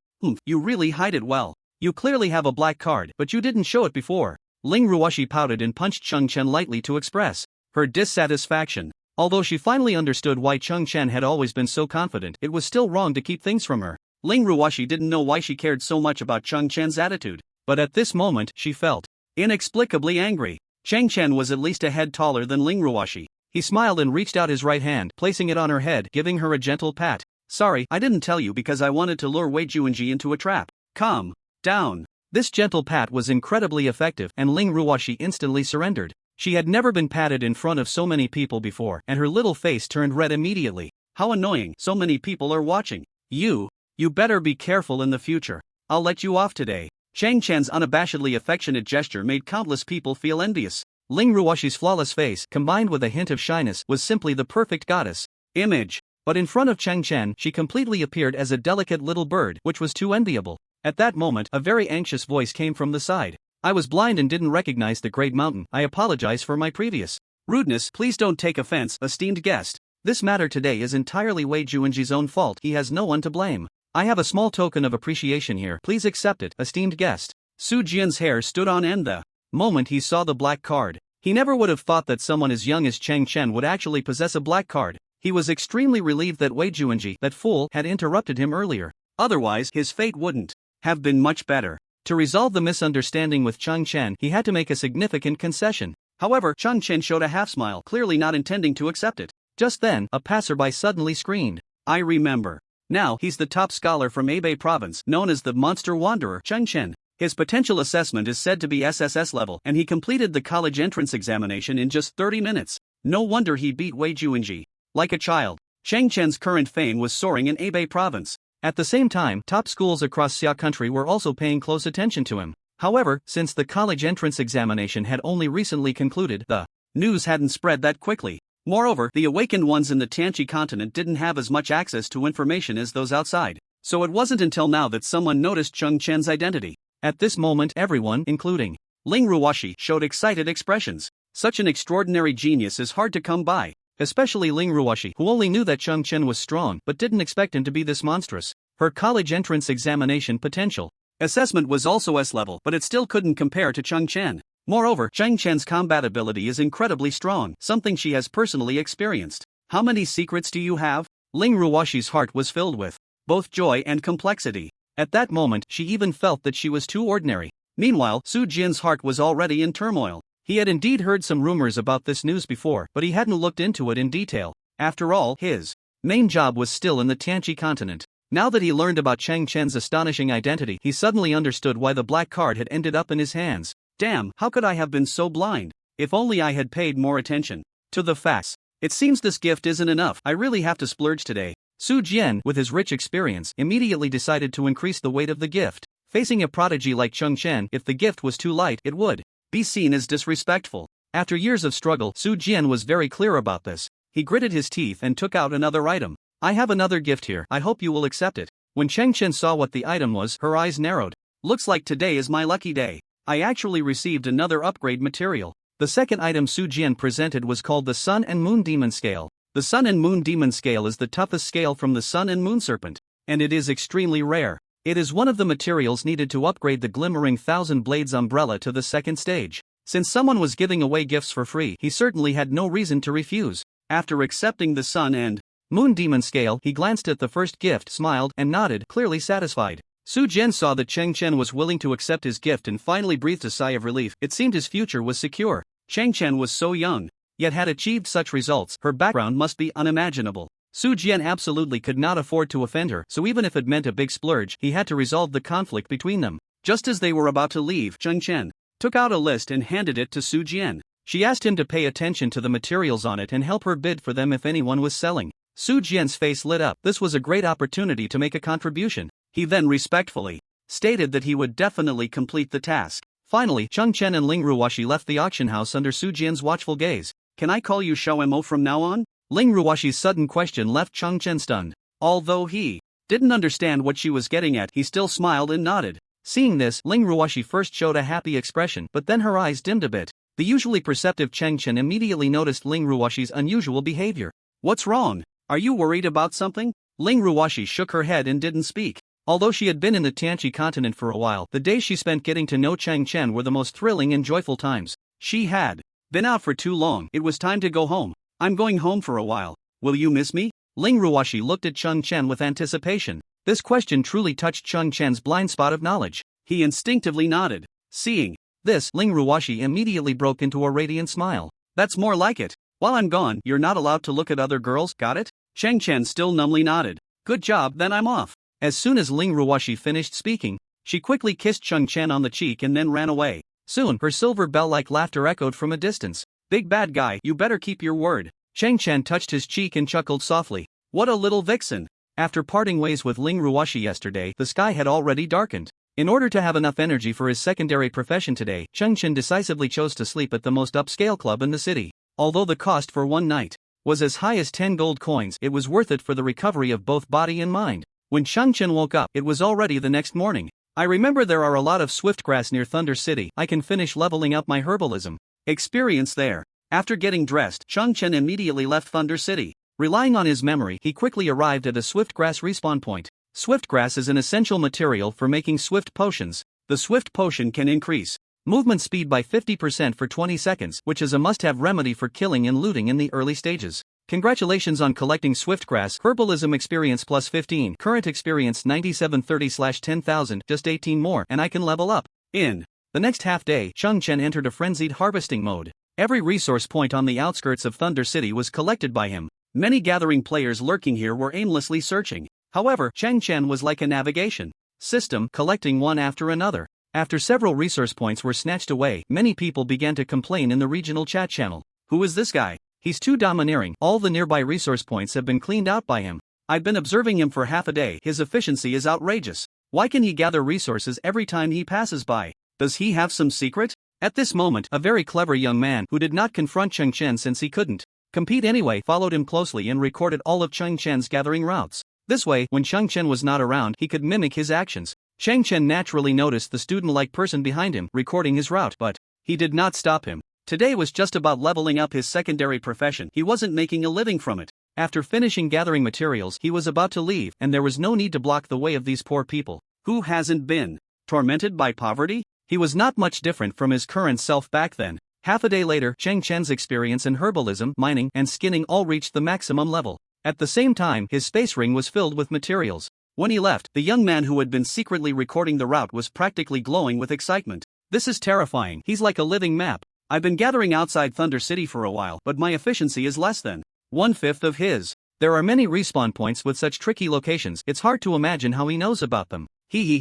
You really hide it well. You clearly have a black card, but you didn't show it before. Ling Ruoshi pouted and punched Chen lightly to express her dissatisfaction. Although she finally understood why Chen had always been so confident, it was still wrong to keep things from her. Ling Ruoshi didn't know why she cared so much about Chen's attitude, but at this moment, she felt inexplicably angry. Chen was at least a head taller than Ling Ruoshi. He smiled and reached out his right hand, placing it on her head, giving her a gentle pat. Sorry, I didn't tell you because I wanted to lure Wei Juanji into a trap. Calm down. This gentle pat was incredibly effective, and Ling Ruoshi instantly surrendered. She had never been patted in front of so many people before, and her little face turned red immediately. How annoying, so many people are watching. You better be careful in the future. I'll let you off today. Chen's unabashedly affectionate gesture made countless people feel envious. Ling Ruoshi's flawless face, combined with a hint of shyness, was simply the perfect goddess image. But in front of Chen, she completely appeared as a delicate little bird, which was too enviable. At that moment, a very anxious voice came from the side. I was blind and didn't recognize the great mountain. I apologize for my previous rudeness. Please don't take offense, esteemed guest. This matter today is entirely Wei Juanji's own fault. He has no one to blame. I have a small token of appreciation here. Please accept it, esteemed guest. Su Jian's hair stood on end the moment he saw the black card. He never would have thought that someone as young as Chen would actually possess a black card. He was extremely relieved that Wei Juanji, that fool, had interrupted him earlier. Otherwise, his fate wouldn't have been much better. To resolve the misunderstanding with Chen, he had to make a significant concession. However, Chen showed a half-smile, clearly not intending to accept it. Just then, a passerby suddenly screamed. I remember. Now, he's the top scholar from Hebei province, known as the Monster Wanderer, Chen. His potential assessment is said to be SSS level, and he completed the college entrance examination in just 30 minutes. No wonder he beat Wei Juanji. Like a child, Chen's current fame was soaring in Hebei province. At the same time, top schools across Xia country were also paying close attention to him. However, since the college entrance examination had only recently concluded, the news hadn't spread that quickly. Moreover, the awakened ones in the Tianqi continent didn't have as much access to information as those outside. So it wasn't until now that someone noticed Chen's identity. At this moment, everyone, including Ling Ruoshi, showed excited expressions. Such an extraordinary genius is hard to come by. Especially Ling Ruoshi, who only knew that Chen was strong but didn't expect him to be this monstrous. Her college entrance examination potential. Assessment was also S-level, but it still couldn't compare to Cheng Chen. Moreover, Cheng Chen's combat ability is incredibly strong, something she has personally experienced. How many secrets do you have? Ling Ruoshi's heart was filled with both joy and complexity. At that moment, she even felt that she was too ordinary. Meanwhile, Su Jian's heart was already in turmoil. He had indeed heard some rumors about this news before, but he hadn't looked into it in detail. After all, his main job was still in the Tianqi continent. Now that he learned about Cheng Chen's astonishing identity, he suddenly understood why the black card had ended up in his hands. Damn, how could I have been so blind? If only I had paid more attention to the facts. It seems this gift isn't enough. I really have to splurge today. Su Jian, with his rich experience, immediately decided to increase the weight of the gift. Facing a prodigy like Cheng Chen, if the gift was too light, it would be seen as disrespectful. After years of struggle, Su Jian was very clear about this. He gritted his teeth and took out another item. I have another gift here. I hope you will accept it. When Cheng Chen saw what the item was, her eyes narrowed. Looks like today is my lucky day. I actually received another upgrade material. The second item Su Jian presented was called the Sun and Moon Demon Scale. The Sun and Moon Demon Scale is the toughest scale from the Sun and Moon Serpent, and it is extremely rare. It is one of the materials needed to upgrade the glimmering Thousand Blades umbrella to the second stage. Since someone was giving away gifts for free, he certainly had no reason to refuse. After accepting the Sun and Moon Demon Scale, he glanced at the first gift, smiled, and nodded, clearly satisfied. Su Jian saw that Cheng Chen was willing to accept his gift and finally breathed a sigh of relief. It seemed his future was secure. Cheng Chen was so young, yet had achieved such results. Her background must be unimaginable. Su Jian absolutely could not afford to offend her, so even if it meant a big splurge, he had to resolve the conflict between them. Just as they were about to leave, Cheng Chen took out a list and handed it to Su Jian. She asked him to pay attention to the materials on it and help her bid for them if anyone was selling. Su Jian's face lit up. This was a great opportunity to make a contribution. He then respectfully stated that he would definitely complete the task. Finally, Cheng Chen and Ling Ruoshi left the auction house under Su Jian's watchful gaze. Can I call you Xiao from now on? Ling Ruoshi's sudden question left Cheng Chen stunned. Although he didn't understand what she was getting at, he still smiled and nodded. Seeing this, Ling Ruoshi first showed a happy expression, but then her eyes dimmed a bit. The usually perceptive Cheng Chen immediately noticed Ling Ruoshi's unusual behavior. What's wrong? Are you worried about something? Ling Ruoshi shook her head and didn't speak. Although she had been in the Tianqi continent for a while, the days she spent getting to know Cheng Chen were the most thrilling and joyful times. She had been out for too long. It was time to go home. I'm going home for a while. Will you miss me? Ling Ruoshi looked at Cheng Chen with anticipation. This question truly touched Cheng Chen's blind spot of knowledge. He instinctively nodded. Seeing this, Ling Ruoshi immediately broke into a radiant smile. That's more like it. While I'm gone, you're not allowed to look at other girls, got it? Cheng Chen still numbly nodded. Good job, then I'm off. As soon as Ling Ruoshi finished speaking, she quickly kissed Cheng Chen on the cheek and then ran away. Soon, her silver bell-like laughter echoed from a distance. Big bad guy, you better keep your word. Cheng Chen touched his cheek and chuckled softly. What a little vixen. After parting ways with Ling Ruoshi yesterday, the sky had already darkened. In order to have enough energy for his secondary profession today, Cheng Chen decisively chose to sleep at the most upscale club in the city. Although the cost for one night was as high as 10 gold coins, it was worth it for the recovery of both body and mind. When Cheng Chen woke up, it was already the next morning. I remember there are a lot of swiftgrass near Thunder City. I can finish leveling up my herbalism experience there. After getting dressed, Cheng Chen immediately left Thunder City. Relying on his memory, he quickly arrived at a swiftgrass respawn point. Swiftgrass is an essential material for making swift potions. The swift potion can increase movement speed by 50% for 20 seconds, which is a must-have remedy for killing and looting in the early stages. Congratulations on collecting Swiftgrass. Herbalism experience plus 15. Current experience 9730/10,000. Just 18 more and I can level up. In the next half day, Cheng Chen entered a frenzied harvesting mode. Every resource point on the outskirts of Thunder City was collected by him. Many gathering players lurking here were aimlessly searching. However, Cheng Chen was like a navigation system, collecting one after another. After several resource points were snatched away, many people began to complain in the regional chat channel. Who is this guy? He's too domineering. All the nearby resource points have been cleaned out by him. I've been observing him for half a day. His efficiency is outrageous. Why can he gather resources every time he passes by? Does he have some secret? At this moment, a very clever young man who did not confront Cheng Chen since he couldn't compete anyway followed him closely and recorded all of Cheng Chen's gathering routes. This way, when Cheng Chen was not around, he could mimic his actions. Cheng Chen naturally noticed the student-like person behind him recording his route, but he did not stop him. Today was just about leveling up his secondary profession. He wasn't making a living from it. After finishing gathering materials, he was about to leave, and there was no need to block the way of these poor people. Who hasn't been Tormented by poverty? He was not much different from his current self back then. Half a day later, Chen's experience in herbalism, mining, and skinning all reached the maximum level. At the same time, his space ring was filled with materials. When he left, the young man who had been secretly recording the route was practically glowing with excitement. This is terrifying. He's like a living map. I've been gathering outside Thunder City for a while, but my efficiency is less than 1/5 of his. There are many respawn points with such tricky locations, it's hard to imagine how he knows about them.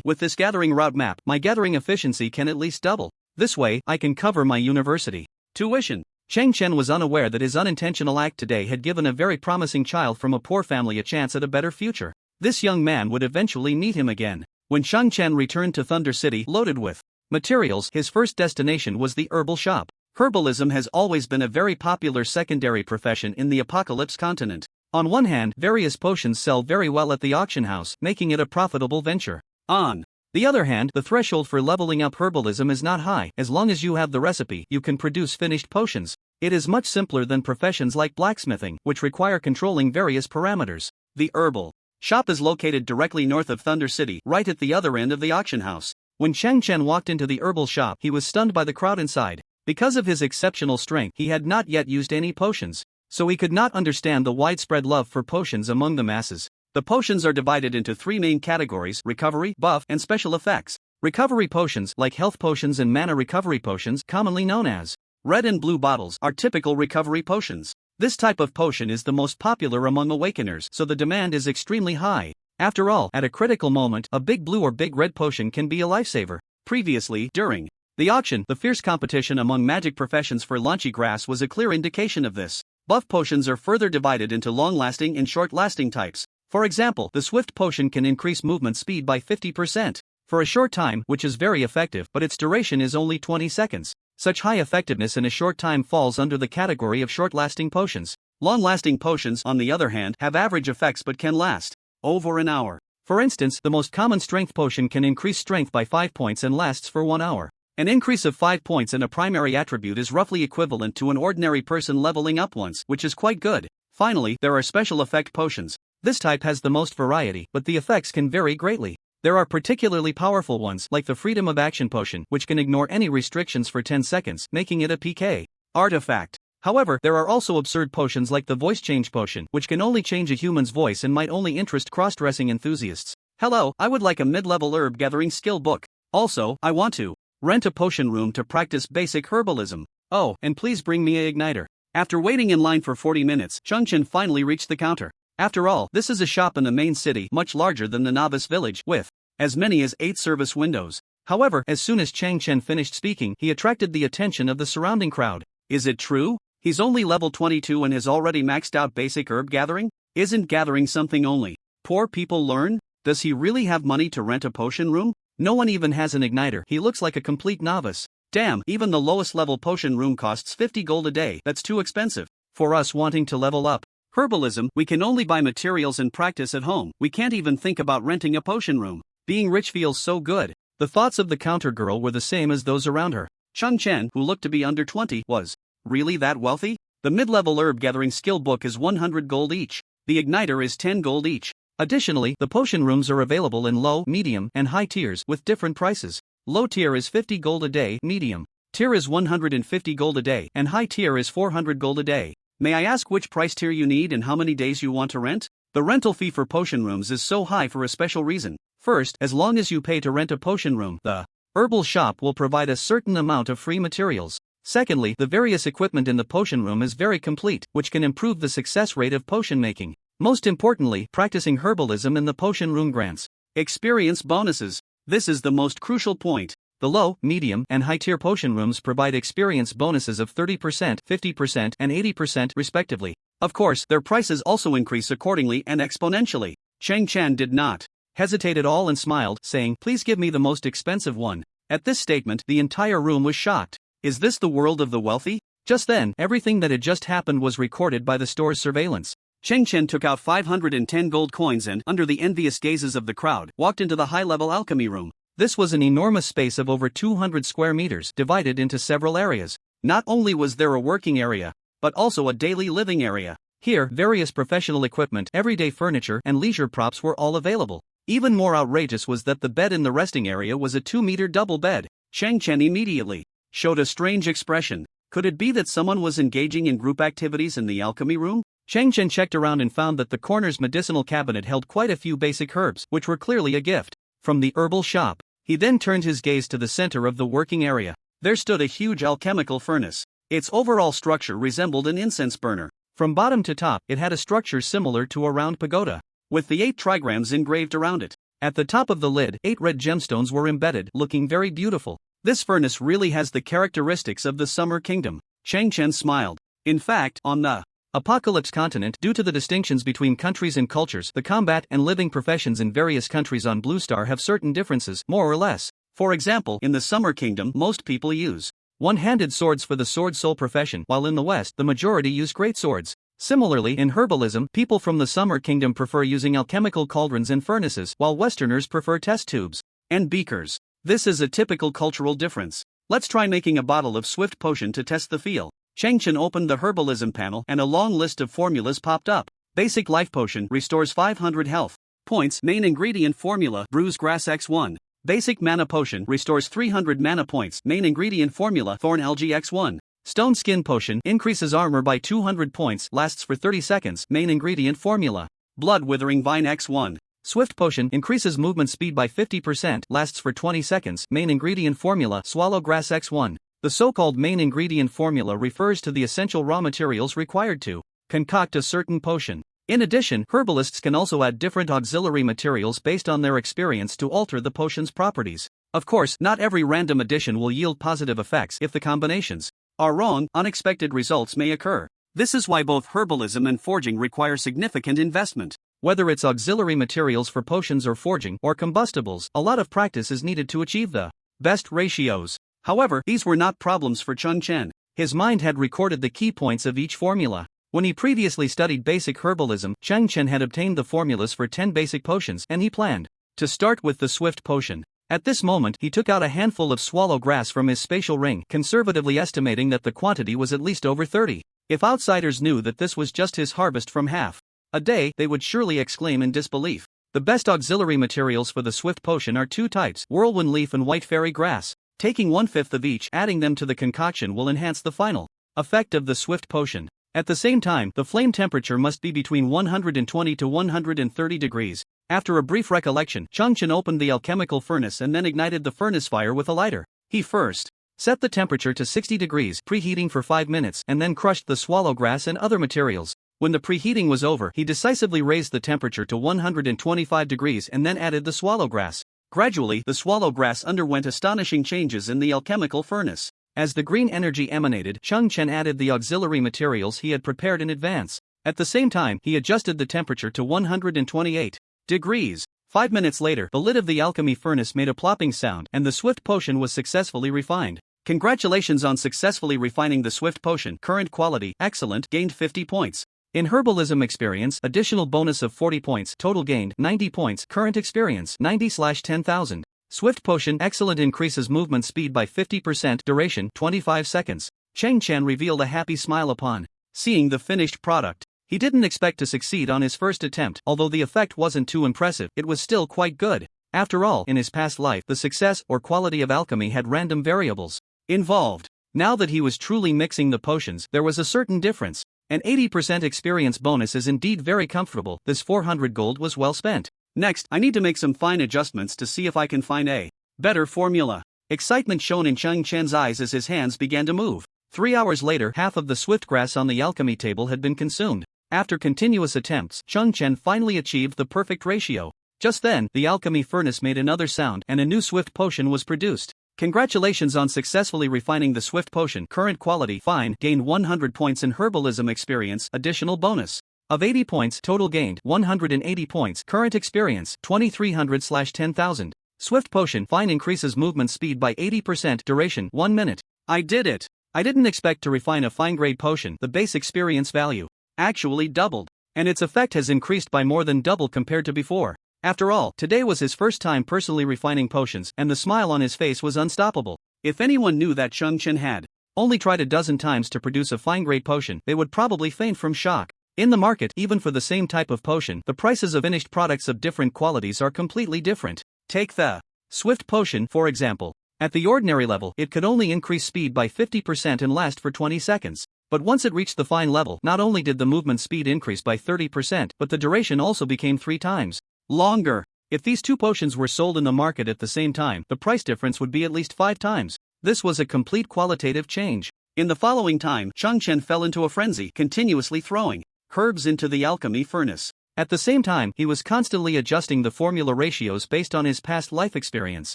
With this gathering route map, my gathering efficiency can at least double. This way, I can cover my university tuition. Chen was unaware that his unintentional act today had given a very promising child from a poor family a chance at a better future. This young man would eventually meet him again. When Chen returned to Thunder City loaded with materials, his first destination was the herbal shop. Herbalism has always been a very popular secondary profession in the Apocalypse continent. On one hand, various potions sell very well at the auction house, making it a profitable venture. On the other hand, the threshold for leveling up herbalism is not high. As long as you have the recipe, you can produce finished potions. It is much simpler than professions like blacksmithing, which require controlling various parameters. The herbal shop is located directly north of Thunder City, right at the other end of the auction house. When Chen walked into the herbal shop, he was stunned by the crowd inside. Because of his exceptional strength, he had not yet used any potions, so he could not understand the widespread love for potions among the masses. The potions are divided into three main categories: recovery, buff, and special effects. Recovery potions, like health potions and mana recovery potions, commonly known as red and blue bottles, are typical recovery potions. This type of potion is the most popular among awakeners, so the demand is extremely high. After all, at a critical moment, a big blue or big red potion can be a lifesaver. Previously, during the auction, the fierce competition among magic professions for launchy grass was a clear indication of this. Buff potions are further divided into long-lasting and short-lasting types. For example, the Swift potion can increase movement speed by 50% for a short time, which is very effective, but its duration is only 20 seconds. Such high effectiveness in a short time falls under the category of short-lasting potions. Long-lasting potions, on the other hand, have average effects but can last over an hour. For instance, the most common strength potion can increase strength by 5 points and lasts for 1 hour. An increase of 5 points in a primary attribute is roughly equivalent to an ordinary person leveling up once, which is quite good. Finally, there are special effect potions. This type has the most variety, but the effects can vary greatly. There are particularly powerful ones, like the Freedom of Action potion, which can ignore any restrictions for 10 seconds, making it a PK artifact. However, there are also absurd potions like the Voice Change potion, which can only change a human's voice and might only interest cross-dressing enthusiasts. Hello, I would like a mid-level herb gathering skill book. Also, I want to rent a potion room to practice basic herbalism. Oh, and please bring me a igniter. After waiting in line for 40 minutes, Chen finally reached the counter. After all, this is a shop in the main city, much larger than the novice village, with as many as 8 service windows. However, as soon as Chen finished speaking, he attracted the attention of the surrounding crowd. Is it true? He's only level 22 and has already maxed out basic herb gathering? Isn't gathering something only poor people learn? Does he really have money to rent a potion room? No one even has an igniter. He looks like a complete novice. Damn, even the lowest level potion room costs 50 gold a day. That's too expensive for us wanting to level up herbalism. We can only buy materials and practice at home. We can't even think about renting a potion room. Being rich feels so good. The thoughts of the counter girl were the same as those around her. Chen, who looked to be under 20, was really that wealthy? The mid-level herb gathering skill book is 100 gold each. The igniter is 10 gold each. Additionally, the potion rooms are available in low, medium, and high tiers with different prices. Low tier is 50 gold a day, medium tier is 150 gold a day, and high tier is 400 gold a day. May I ask which price tier you need and how many days you want to rent? The rental fee for potion rooms is so high for a special reason. First, as long as you pay to rent a potion room, the herbal shop will provide a certain amount of free materials. Secondly, the various equipment in the potion room is very complete, which can improve the success rate of potion making. Most importantly, practicing herbalism in the potion room grants experience bonuses. This is the most crucial point. The low, medium, and high-tier potion rooms provide experience bonuses of 30%, 50%, and 80% respectively. Of course, their prices also increase accordingly and exponentially. Chen did not hesitate at all and smiled, saying, "Please give me the most expensive one." At this statement, the entire room was shocked. Is this the world of the wealthy? Just then, everything that had just happened was recorded by the store's surveillance. Chen took out 510 gold coins and, under the envious gazes of the crowd, walked into the high-level alchemy room. This was an enormous space of over 200 square meters, divided into several areas. Not only was there a working area, but also a daily living area. Here, various professional equipment, everyday furniture, and leisure props were all available. Even more outrageous was that the bed in the resting area was a 2-meter double bed. Chen immediately showed a strange expression. Could it be that someone was engaging in group activities in the alchemy room? Chen checked around and found that the corner's medicinal cabinet held quite a few basic herbs, which were clearly a gift from the herbal shop. He then turned his gaze to the center of the working area. There stood a huge alchemical furnace. Its overall structure resembled an incense burner. From bottom to top, it had a structure similar to a round pagoda, with the 8 trigrams engraved around it. At the top of the lid, 8 red gemstones were embedded, looking very beautiful. This furnace really has the characteristics of the Summer Kingdom. Chen smiled. In fact, on the Apocalypse continent, due to the distinctions between countries and cultures, the combat and living professions in various countries on Blue Star have certain differences, more or less. For example, in the Summer Kingdom, most people use one-handed swords for the sword soul profession, while in the West, the majority use great swords. Similarly, in herbalism, people from the Summer Kingdom prefer using alchemical cauldrons and furnaces, while Westerners prefer test tubes and beakers. This is a typical cultural difference. Let's try making a bottle of Swift Potion to test the feel. Chen opened the herbalism panel and a long list of formulas popped up. Basic Life Potion restores 500 health points. Main ingredient formula, Bruise Grass X1. Basic Mana Potion restores 300 mana points. Main ingredient formula, Thorn Algae X1. Stone Skin Potion increases armor by 200 points, lasts for 30 seconds. Main ingredient formula, Blood Withering Vine X1. Swift Potion increases movement speed by 50%, lasts for 20 seconds. Main ingredient formula, Swallow Grass X1. The so-called main ingredient formula refers to the essential raw materials required to concoct a certain potion. In addition, herbalists can also add different auxiliary materials based on their experience to alter the potion's properties. Of course, not every random addition will yield positive effects. If the combinations are wrong, unexpected results may occur. This is why both herbalism and forging require significant investment. Whether it's auxiliary materials for potions or forging or combustibles, a lot of practice is needed to achieve the best ratios. However, these were not problems for Chen. His mind had recorded the key points of each formula. When he previously studied basic herbalism, Chen had obtained the formulas for 10 basic potions, and he planned to start with the Swift Potion. At this moment, he took out a handful of swallow grass from his spatial ring, conservatively estimating that the quantity was at least over 30. If outsiders knew that this was just his harvest from half a day, they would surely exclaim in disbelief. The best auxiliary materials for the Swift Potion are 2 types, Whirlwind Leaf and White Fairy Grass. Taking 1/5 of each, adding them to the concoction will enhance the final effect of the Swift Potion. At the same time, the flame temperature must be between 120 to 130 degrees. After a brief recollection, Chen opened the alchemical furnace and then ignited the furnace fire with a lighter. He first set the temperature to 60 degrees, preheating for 5 minutes, and then crushed the swallow grass and other materials. When the preheating was over, he decisively raised the temperature to 125 degrees and then added the swallow grass. Gradually, the swallow grass underwent astonishing changes in the alchemical furnace. As the green energy emanated, Chen added the auxiliary materials he had prepared in advance. At the same time, he adjusted the temperature to 128 degrees. 5 minutes later, the lid of the alchemy furnace made a plopping sound, and the Swift Potion was successfully refined. Congratulations on successfully refining the Swift Potion. Current quality, excellent, gained 50 points. In herbalism experience, additional bonus of 40 points, total gained 90 points. Current experience, 90/10,000. Swift Potion, excellent, increases movement speed by 50%, duration 25 seconds. Chen revealed a happy smile upon seeing the finished product. He didn't expect to succeed on his first attempt, although the effect wasn't too impressive, it was still quite good. After all, in his past life, the success or quality of alchemy had random variables involved. Now that he was truly mixing the potions, there was a certain difference. An 80% experience bonus is indeed very comfortable. This 400 gold was well spent. Next, I need to make some fine adjustments to see if I can find a better formula. Excitement shone in Chen's eyes as his hands began to move. 3 hours later, half of the swift grass on the alchemy table had been consumed. After continuous attempts, Chen finally achieved the perfect ratio. Just then, the alchemy furnace made another sound and a new Swift Potion was produced. Congratulations on successfully refining the Swift Potion. Current quality, fine, gained 100 points in herbalism experience, additional bonus of 80 points, total gained 180 points. Current experience, 2300/10,000. Swift Potion, fine, increases movement speed by 80%, duration 1 minute. I did it! I didn't expect to refine a fine-grade potion. The base experience value actually doubled, and its effect has increased by more than double compared to before. After all, today was his first time personally refining potions, and the smile on his face was unstoppable. If anyone knew that Chen had only tried a dozen times to produce a fine-grade potion, they would probably faint from shock. In the market, even for the same type of potion, the prices of finished products of different qualities are completely different. Take the Swift potion, for example. At the ordinary level, it could only increase speed by 50% and last for 20 seconds. But once it reached the fine level, not only did the movement speed increase by 30%, but the duration also became 3 times longer. If these two potions were sold in the market at the same time, the price difference would be at least 5 times. This was a complete qualitative change. In the following time, Chen fell into a frenzy, continuously throwing herbs into the alchemy furnace. At the same time, he was constantly adjusting the formula ratios based on his past life experience.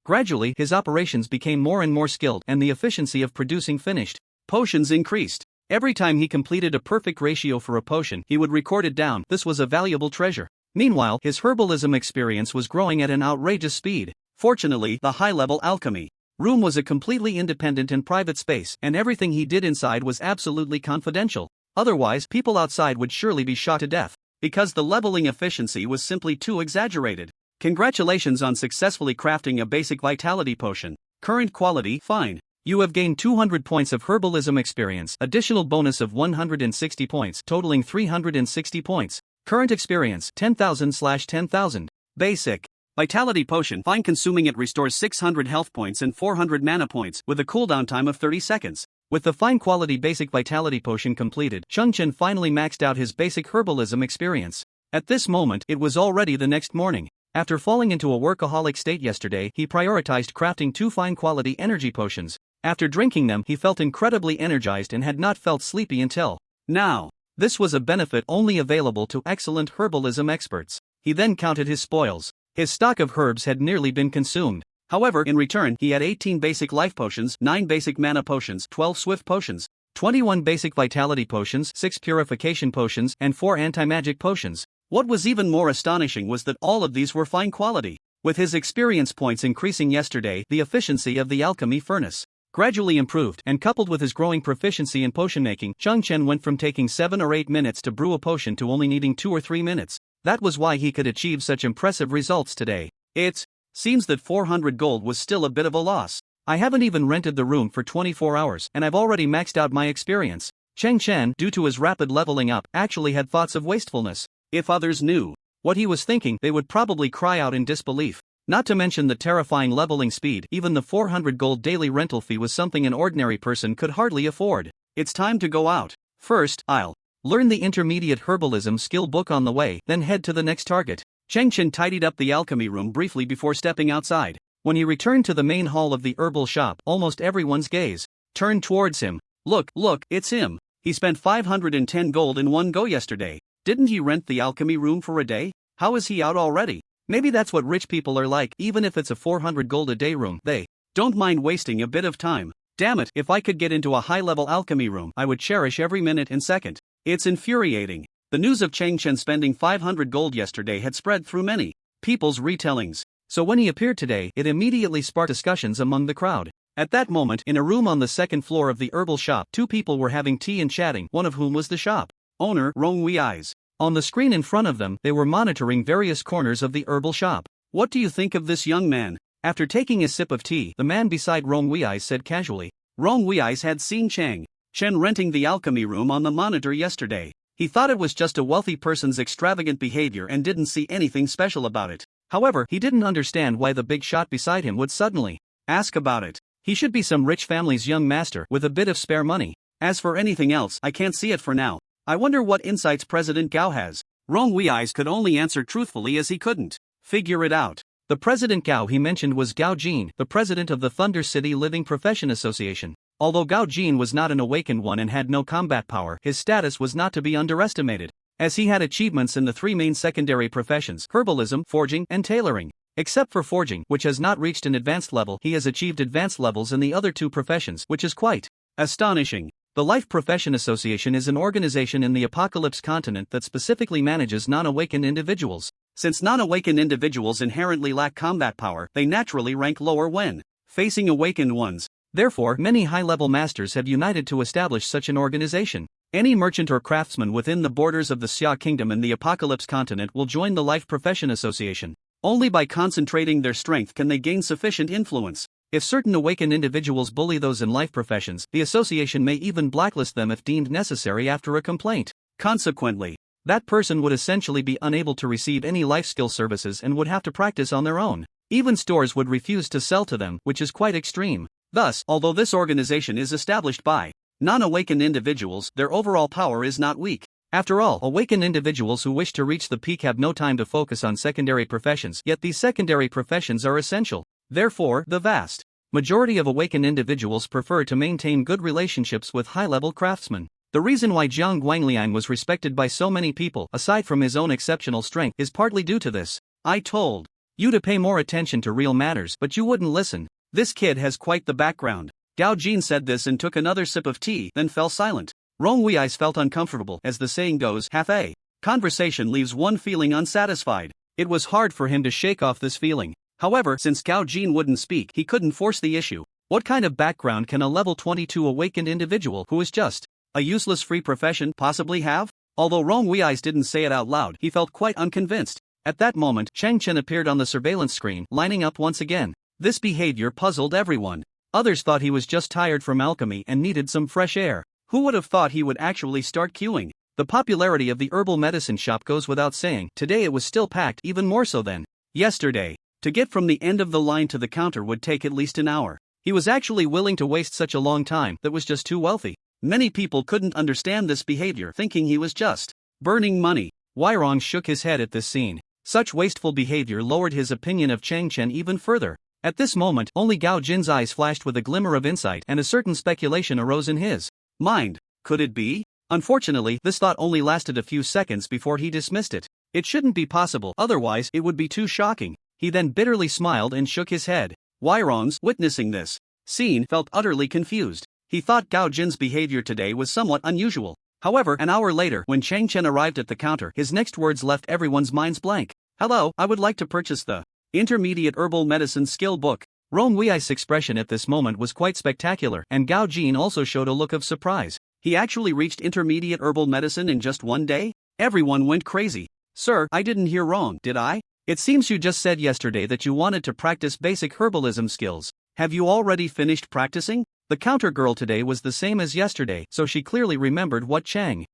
Gradually, his operations became more and more skilled, and the efficiency of producing finished potions increased. Every time he completed a perfect ratio for a potion, he would record it down. This was a valuable treasure. Meanwhile, his herbalism experience was growing at an outrageous speed. Fortunately, the high-level alchemy room was a completely independent and private space, and everything he did inside was absolutely confidential. Otherwise, people outside would surely be shot to death, because the leveling efficiency was simply too exaggerated. Congratulations on successfully crafting a basic vitality potion. Current quality, fine. You have gained 200 points of herbalism experience, additional bonus of 160 points, totaling 360 points. Current experience, 10,000/10,000. Basic vitality potion, fine. Consuming it restores 600 health points and 400 mana points, with a cooldown time of 30 seconds. With the fine quality basic vitality potion completed, Chen finally maxed out his basic herbalism experience. At this moment, it was already the next morning. After falling into a workaholic state yesterday, he prioritized crafting 2 fine quality energy potions. After drinking them, he felt incredibly energized and had not felt sleepy until now. This was a benefit only available to excellent herbalism experts. He then counted his spoils. His stock of herbs had nearly been consumed. However, in return, he had 18 basic life potions, 9 basic mana potions, 12 swift potions, 21 basic vitality potions, 6 purification potions, and 4 anti-magic potions. What was even more astonishing was that all of these were fine quality. With his experience points increasing yesterday, the efficiency of the alchemy furnace gradually improved, and coupled with his growing proficiency in potion making, Chen went from taking 7 or 8 minutes to brew a potion to only needing 2 or 3 minutes. That was why he could achieve such impressive results today. It seems that 400 gold was still a bit of a loss. I haven't even rented the room for 24 hours, and I've already maxed out my experience. Chen, due to his rapid leveling up, actually had thoughts of wastefulness. If others knew what he was thinking, they would probably cry out in disbelief. Not to mention the terrifying leveling speed. Even the 400 gold daily rental fee was something an ordinary person could hardly afford. It's time to go out. First, I'll learn the intermediate herbalism skill book on the way, then head to the next target. Chen tidied up the alchemy room briefly before stepping outside. When he returned to the main hall of the herbal shop, almost everyone's gaze turned towards him. Look, it's him. He spent 510 gold in one go yesterday. Didn't he rent the alchemy room for a day? How is he out already? Maybe that's what rich people are like. Even if it's a 400 gold a day room, they don't mind wasting a bit of time. Damn it, if I could get into a high-level alchemy room, I would cherish every minute and second. It's infuriating. The news of Chen spending 500 gold yesterday had spread through many people's retellings. So when he appeared today, it immediately sparked discussions among the crowd. At that moment, in a room on the second floor of the herbal shop, 2 people were having tea and chatting, one of whom was the shop owner, Rong Wei's. On the screen in front of them, they were monitoring various corners of the herbal shop. What do you think of this young man? After taking a sip of tea, the man beside Rong Wei's said casually. Rong Wei's had seen Chen renting the alchemy room on the monitor yesterday. He thought it was just a wealthy person's extravagant behavior and didn't see anything special about it. However, he didn't understand why the big shot beside him would suddenly ask about it. He should be some rich family's young master with a bit of spare money. As for anything else, I can't see it for now. I wonder what insights President Gao has. Rong Wei's could only answer truthfully as he couldn't figure it out. The President Gao he mentioned was Gao Jin, the president of the Thunder City Living Profession Association. Although Gao Jin was not an awakened one and had no combat power, his status was not to be underestimated, as he had achievements in the 3 main secondary professions: herbalism, forging, and tailoring. Except for forging, which has not reached an advanced level, he has achieved advanced levels in the other 2 professions, which is quite astonishing. The Life Profession Association is an organization in the Apocalypse continent that specifically manages non-awakened individuals. Since non-awakened individuals inherently lack combat power, they naturally rank lower when facing awakened ones. Therefore, many high-level masters have united to establish such an organization. Any merchant or craftsman within the borders of the Xia Kingdom and the Apocalypse continent will join the Life Profession Association. Only by concentrating their strength can they gain sufficient influence. If certain awakened individuals bully those in life professions, the association may even blacklist them if deemed necessary after a complaint. Consequently, that person would essentially be unable to receive any life skill services and would have to practice on their own. Even stores would refuse to sell to them, which is quite extreme. Thus, although this organization is established by non-awakened individuals, their overall power is not weak. After all, awakened individuals who wish to reach the peak have no time to focus on secondary professions, yet these secondary professions are essential. Therefore, the vast majority of awakened individuals prefer to maintain good relationships with high-level craftsmen. The reason why Jiang Guangliang was respected by so many people, aside from his own exceptional strength, is partly due to this. I told you to pay more attention to real matters, but you wouldn't listen. This kid has quite the background. Gao Jin said this and took another sip of tea, then fell silent. Rong Wei's felt uncomfortable. As the saying goes, half a conversation leaves one feeling unsatisfied. It was hard for him to shake off this feeling. However, since Gao Jin wouldn't speak, he couldn't force the issue. What kind of background can a level 22 awakened individual who is just a useless free profession possibly have? Although Rong Wei's didn't say it out loud, he felt quite unconvinced. At that moment, Chen appeared on the surveillance screen, lining up once again. This behavior puzzled everyone. Others thought he was just tired from alchemy and needed some fresh air. Who would have thought he would actually start queuing? The popularity of the herbal medicine shop goes without saying. Today it was still packed, even more so than yesterday. To get from the end of the line to the counter would take at least an hour. He was actually willing to waste such a long time. That was just too wealthy. Many people couldn't understand this behavior, thinking he was just burning money. Wairong shook his head at this scene. Such wasteful behavior lowered his opinion of Chen even further. At this moment, only Gao Jin's eyes flashed with a glimmer of insight, and a certain speculation arose in his mind. Could it be? Unfortunately, this thought only lasted a few seconds before he dismissed it. It shouldn't be possible, otherwise it would be too shocking. He then bitterly smiled and shook his head. Wairong's, witnessing this scene, felt utterly confused. He thought Gao Jin's behavior today was somewhat unusual. However, an hour later, when Chen arrived at the counter, his next words left everyone's minds blank. Hello, I would like to purchase the Intermediate Herbal Medicine Skill Book. Rong Wei's expression at this moment was quite spectacular, and Gao Jin also showed a look of surprise. He actually reached Intermediate Herbal Medicine in just one day? Everyone went crazy. Sir, I didn't hear wrong, did I? It seems you just said yesterday that you wanted to practice basic herbalism skills. Have you already finished practicing? The counter girl today was the same as yesterday, so she clearly remembered what Chen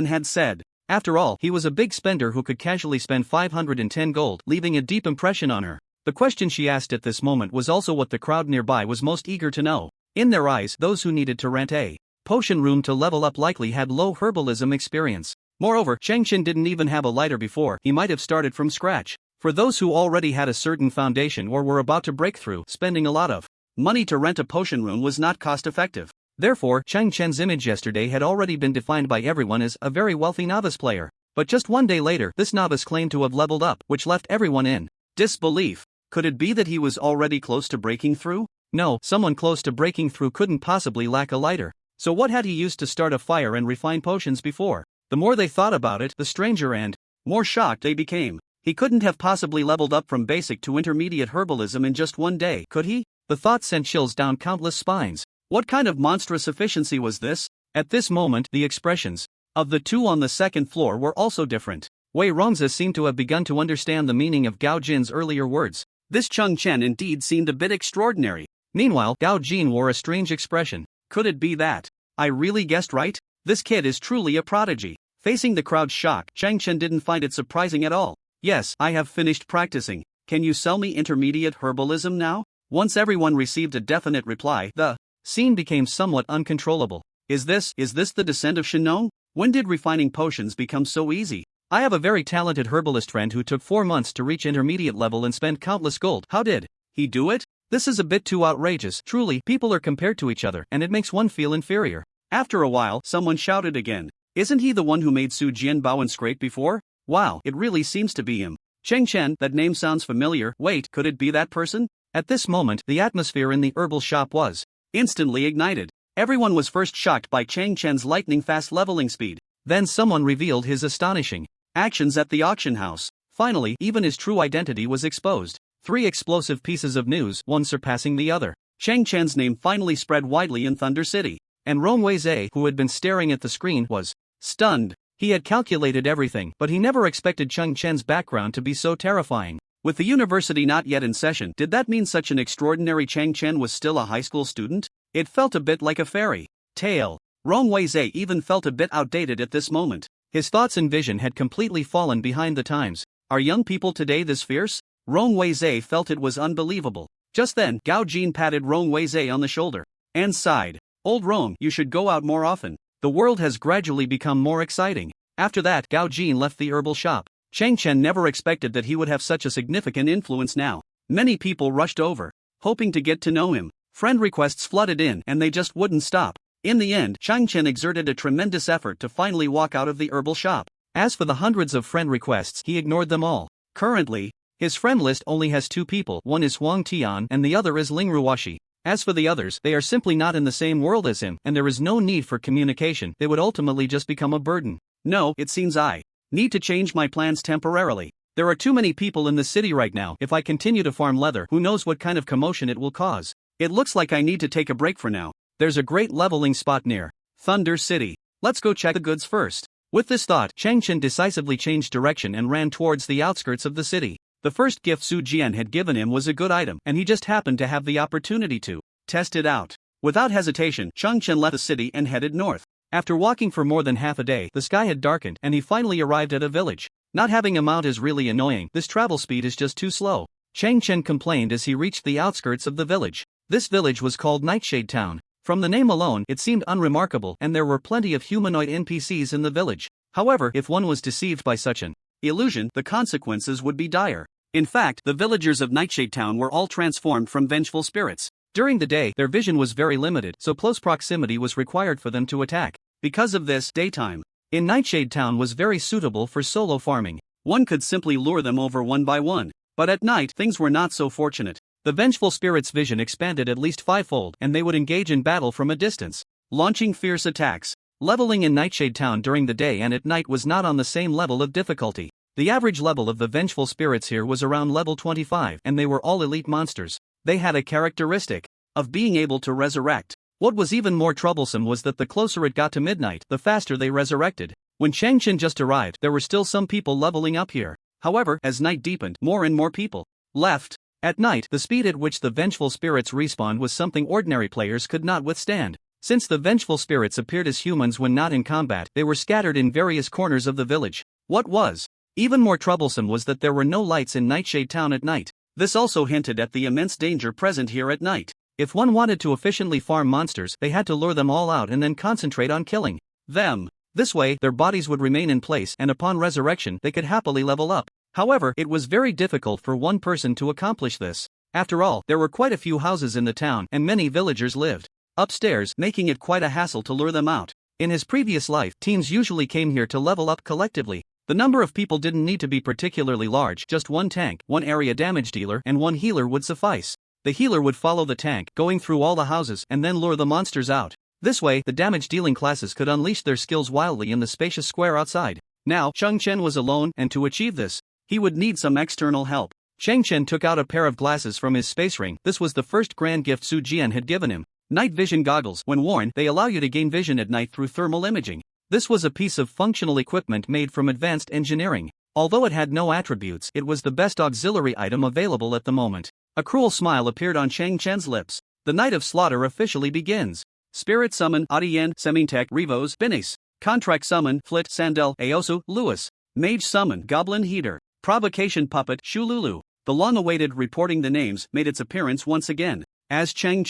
had said. After all, he was a big spender who could casually spend 510 gold, leaving a deep impression on her. The question she asked at this moment was also what the crowd nearby was most eager to know. In their eyes, those who needed to rent a potion room to level up likely had low herbalism experience. Moreover, Chen didn't even have a lighter before. He might have started from scratch. For those who already had a certain foundation or were about to break through, spending a lot of money to rent a potion room was not cost-effective. Therefore, Chen's image yesterday had already been defined by everyone as a very wealthy novice player. But just one day later, this novice claimed to have leveled up, which left everyone in disbelief. Could it be that he was already close to breaking through? No, someone close to breaking through couldn't possibly lack a lighter. So what had he used to start a fire and refine potions before? The more they thought about it, the stranger and more shocked they became. He couldn't have possibly leveled up from basic to intermediate herbalism in just one day, could he? The thought sent chills down countless spines. What kind of monstrous efficiency was this? At this moment, the expressions of the two on the second floor were also different. Wei Rongzi seemed to have begun to understand the meaning of Gao Jin's earlier words. This Chen indeed seemed a bit extraordinary. Meanwhile, Gao Jin wore a strange expression. Could it be that I really guessed right? This kid is truly a prodigy. Facing the crowd's shock, Chen didn't find it surprising at all. Yes, I have finished practicing. Can you sell me intermediate herbalism now? Once everyone received a definite reply, the scene became somewhat uncontrollable. Is this the descent of Shenong? When did refining potions become so easy? I have a very talented herbalist friend who took 4 months to reach intermediate level and spent countless gold. How did he do it? This is a bit too outrageous. Truly, people are compared to each other, and it makes one feel inferior. After a while, someone shouted again. Isn't he the one who made Su Jianbaoan scrape before? Wow, it really seems to be him. Chen, that name sounds familiar. Wait, could it be that person? At this moment, the atmosphere in the herbal shop was instantly ignited. Everyone was first shocked by Chen's lightning-fast leveling speed. Then someone revealed his astonishing actions at the auction house. Finally, even his true identity was exposed. 3 explosive pieces of news, one surpassing the other. Chen's name finally spread widely in Thunder City. And Rong Weizi, who had been staring at the screen, was stunned. He had calculated everything, but he never expected Chen's background to be so terrifying. With the university not yet in session, did that mean such an extraordinary Chen was still a high school student? It felt a bit like a fairy tale. Rong Weizi even felt a bit outdated at this moment. His thoughts and vision had completely fallen behind the times. Are young people today this fierce? Rong Weizhe felt it was unbelievable. Just then, Gao Jin patted Rong Weizhe on the shoulder and sighed. Old Rong, you should go out more often. The world has gradually become more exciting. After that, Gao Jin left the herbal shop. Chen never expected that he would have such a significant influence now. Many people rushed over, hoping to get to know him. Friend requests flooded in and they just wouldn't stop. In the end, Chen exerted a tremendous effort to finally walk out of the herbal shop. As for the hundreds of friend requests, he ignored them all. Currently, his friend list only has 2 people, one is Huang Tian and the other is Ling Ruoxi. As for the others, they are simply not in the same world as him and there is no need for communication, they would ultimately just become a burden. No, it seems I need to change my plans temporarily. There are too many people in the city right now. If I continue to farm leather, who knows what kind of commotion it will cause. It looks like I need to take a break for now. There's a great leveling spot near Thunder City. Let's go check the goods first. With this thought, Chen decisively changed direction and ran towards the outskirts of the city. The first gift Su Jian had given him was a good item, and he just happened to have the opportunity to test it out. Without hesitation, Chen left the city and headed north. After walking for more than half a day, the sky had darkened and he finally arrived at a village. Not having a mount is really annoying, this travel speed is just too slow. Chen complained as he reached the outskirts of the village. This village was called Nightshade Town. From the name alone, it seemed unremarkable and there were plenty of humanoid NPCs in the village. However, if one was deceived by such an illusion, the consequences would be dire. In fact, the villagers of Nightshade Town were all transformed from vengeful spirits. During the day, their vision was very limited, so close proximity was required for them to attack. Because of this, daytime in Nightshade Town was very suitable for solo farming. One could simply lure them over one by one. But at night, things were not so fortunate. The vengeful spirits' vision expanded at least 5-fold and they would engage in battle from a distance, launching fierce attacks. Leveling in Nightshade Town during the day and at night was not on the same level of difficulty. The average level of the vengeful spirits here was around level 25 and they were all elite monsters. They had a characteristic of being able to resurrect. What was even more troublesome was that the closer it got to midnight, the faster they resurrected. When Chen just arrived, there were still some people leveling up here. However, as night deepened, more and more people left. At night, the speed at which the vengeful spirits respawned was something ordinary players could not withstand. Since the vengeful spirits appeared as humans when not in combat, they were scattered in various corners of the village. What was even more troublesome was that there were no lights in Nightshade Town at night. This also hinted at the immense danger present here at night. If one wanted to efficiently farm monsters, they had to lure them all out and then concentrate on killing them. This way, their bodies would remain in place and upon resurrection, they could happily level up. However, it was very difficult for one person to accomplish this. After all, there were quite a few houses in the town and many villagers lived upstairs, making it quite a hassle to lure them out. In his previous life, teams usually came here to level up collectively. The number of people didn't need to be particularly large, just one tank, one area damage dealer, and one healer would suffice. The healer would follow the tank, going through all the houses and then lure the monsters out. This way, the damage-dealing classes could unleash their skills wildly in the spacious square outside. Now, Chen was alone, and to achieve this, he would need some external help. Chen took out a pair of glasses from his space ring. This was the first grand gift Su Jian had given him. Night vision goggles. When worn, they allow you to gain vision at night through thermal imaging. This was a piece of functional equipment made from advanced engineering. Although it had no attributes, it was the best auxiliary item available at the moment. A cruel smile appeared on Chen's lips. The night of slaughter officially begins. Spirit Summon, Adiyen, Semintech, Revos, Binis. Contract Summon, Flit, Sandel, Aosu, Lewis. Mage Summon, Goblin Heater. Provocation Puppet, Shululu. The long-awaited reporting the names made its appearance once again. As Chen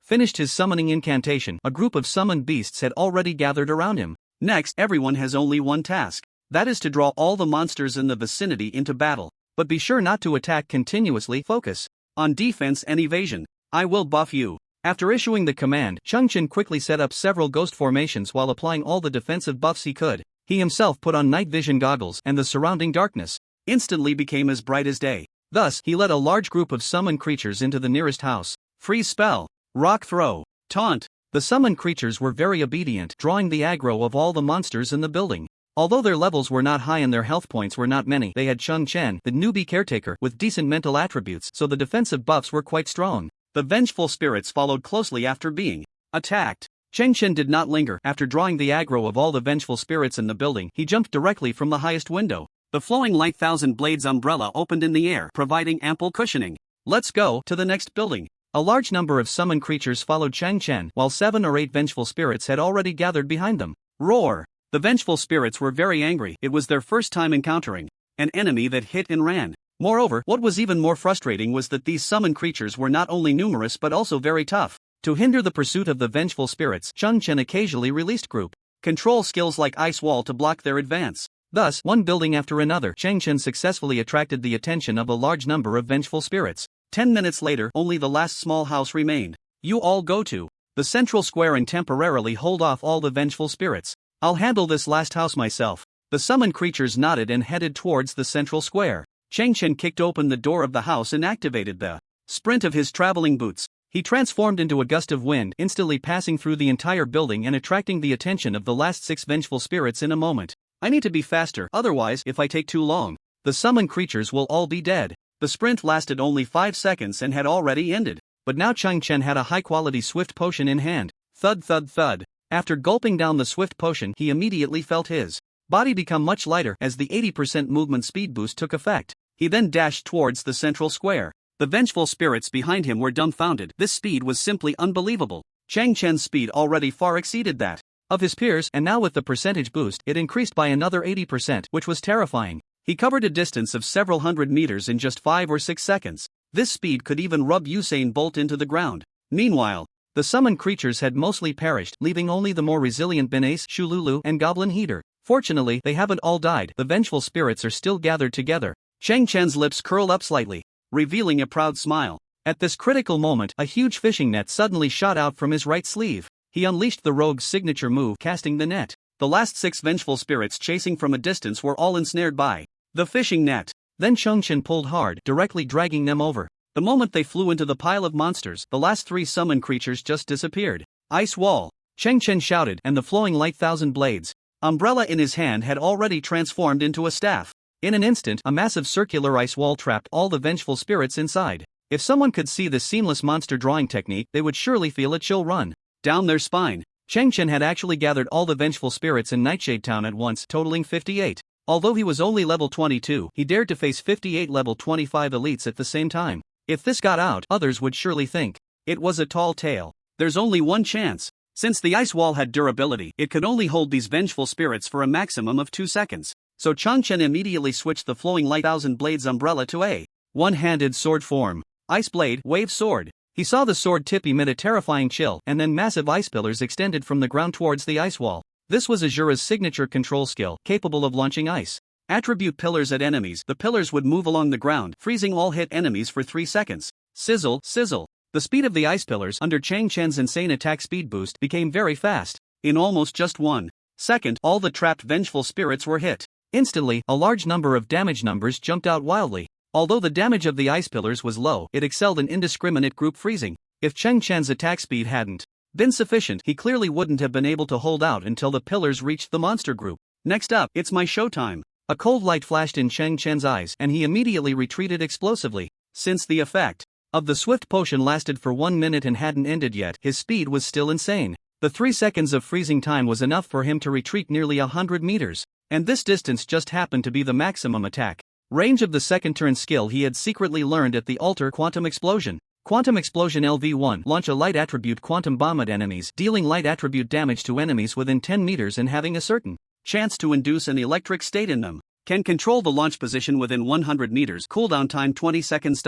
finished his summoning incantation, a group of summoned beasts had already gathered around him. Next, everyone has only one task. That is to draw all the monsters in the vicinity into battle. But be sure not to attack continuously, focus on defense and evasion. I will buff you. After issuing the command, Chen quickly set up several ghost formations while applying all the defensive buffs he could. He himself put on night vision goggles and the surrounding darkness instantly became as bright as day. Thus, he led a large group of summoned creatures into the nearest house. Freeze spell, rock throw, taunt. The summoned creatures were very obedient, drawing the aggro of all the monsters in the building. Although their levels were not high and their health points were not many, they had Chen, the newbie caretaker, with decent mental attributes, so the defensive buffs were quite strong. The vengeful spirits followed closely after being attacked. Chen did not linger. After drawing the aggro of all the vengeful spirits in the building, he jumped directly from the highest window. The flowing light thousand blades umbrella opened in the air, providing ample cushioning. Let's go to the next building. A large number of summoned creatures followed Chen, while 7 or 8 vengeful spirits had already gathered behind them. Roar! The vengeful spirits were very angry. It was their first time encountering an enemy that hit and ran. Moreover, what was even more frustrating was that these summoned creatures were not only numerous but also very tough. To hinder the pursuit of the vengeful spirits, Chen occasionally released group control skills like Ice Wall to block their advance. Thus, one building after another, Chen successfully attracted the attention of a large number of vengeful spirits. 10 minutes later, only the last small house remained. You all go to the central square and temporarily hold off all the vengeful spirits. I'll handle this last house myself. The summoned creatures nodded and headed towards the central square. Chen kicked open the door of the house and activated the sprint of his traveling boots. He transformed into a gust of wind, instantly passing through the entire building and attracting the attention of the last 6 vengeful spirits in a moment. I need to be faster, otherwise, if I take too long, the summoned creatures will all be dead. The sprint lasted only 5 seconds and had already ended. But now Chen had a high-quality swift potion in hand. Thud thud thud. After gulping down the swift potion, he immediately felt his body become much lighter as the 80% movement speed boost took effect. He then dashed towards the central square. The vengeful spirits behind him were dumbfounded. This speed was simply unbelievable. Chen's speed already far exceeded that of his peers, and now with the percentage boost, it increased by another 80%, which was terrifying. He covered a distance of several hundred meters in just 5 or 6 seconds. This speed could even rub Usain Bolt into the ground. Meanwhile, the summoned creatures had mostly perished, leaving only the more resilient Binace, Shululu, and Goblin Heater. Fortunately, they haven't all died. The vengeful spirits are still gathered together. Chen's lips curled up slightly, revealing a proud smile. At this critical moment, a huge fishing net suddenly shot out from his right sleeve. He unleashed the rogue's signature move, casting the net. The last 6 vengeful spirits chasing from a distance were all ensnared by the fishing net. Then Chen pulled hard, directly dragging them over. The moment they flew into the pile of monsters, the last 3 summoned creatures just disappeared. Ice Wall! Chen shouted, and the flowing light thousand blades umbrella in his hand had already transformed into a staff. In an instant, a massive circular ice wall trapped all the vengeful spirits inside. If someone could see this seamless monster drawing technique, they would surely feel a chill run down their spine. Chen had actually gathered all the vengeful spirits in Nightshade Town at once, totaling 58. Although he was only level 22, he dared to face 58 level 25 elites at the same time. If this got out, others would surely think it was a tall tale. There's only one chance. Since the ice wall had durability, it could only hold these vengeful spirits for a maximum of 2 seconds. So Chen immediately switched the flowing light thousand blades umbrella to a one-handed sword form. Ice blade, wave sword. He saw the sword tip emit a terrifying chill, and then massive ice pillars extended from the ground towards the ice wall. This was Azura's signature control skill, capable of launching ice attribute pillars at enemies. The pillars would move along the ground, freezing all hit enemies for 3 seconds. Sizzle, sizzle. The speed of the ice pillars under Chen's insane attack speed boost became very fast. In almost just 1 second, all the trapped vengeful spirits were hit. Instantly, a large number of damage numbers jumped out wildly. Although the damage of the ice pillars was low, it excelled in indiscriminate group freezing. If Chen's attack speed hadn't been sufficient, he clearly wouldn't have been able to hold out until the pillars reached the monster group. Next up, it's my showtime. A cold light flashed in Chen's eyes, and he immediately retreated explosively. Since the effect of the swift potion lasted for 1 minute and hadn't ended yet, his speed was still insane. The 3 seconds of freezing time was enough for him to retreat nearly 100 meters. And this distance just happened to be the maximum attack range of the second turn skill he had secretly learned at the altar. Quantum Explosion. Quantum Explosion LV1. Launch a light attribute quantum bomb at enemies, dealing light attribute damage to enemies within 10 meters and having a certain chance to induce an electric state in them. Can control the launch position within 100 meters. Cooldown time 20 seconds.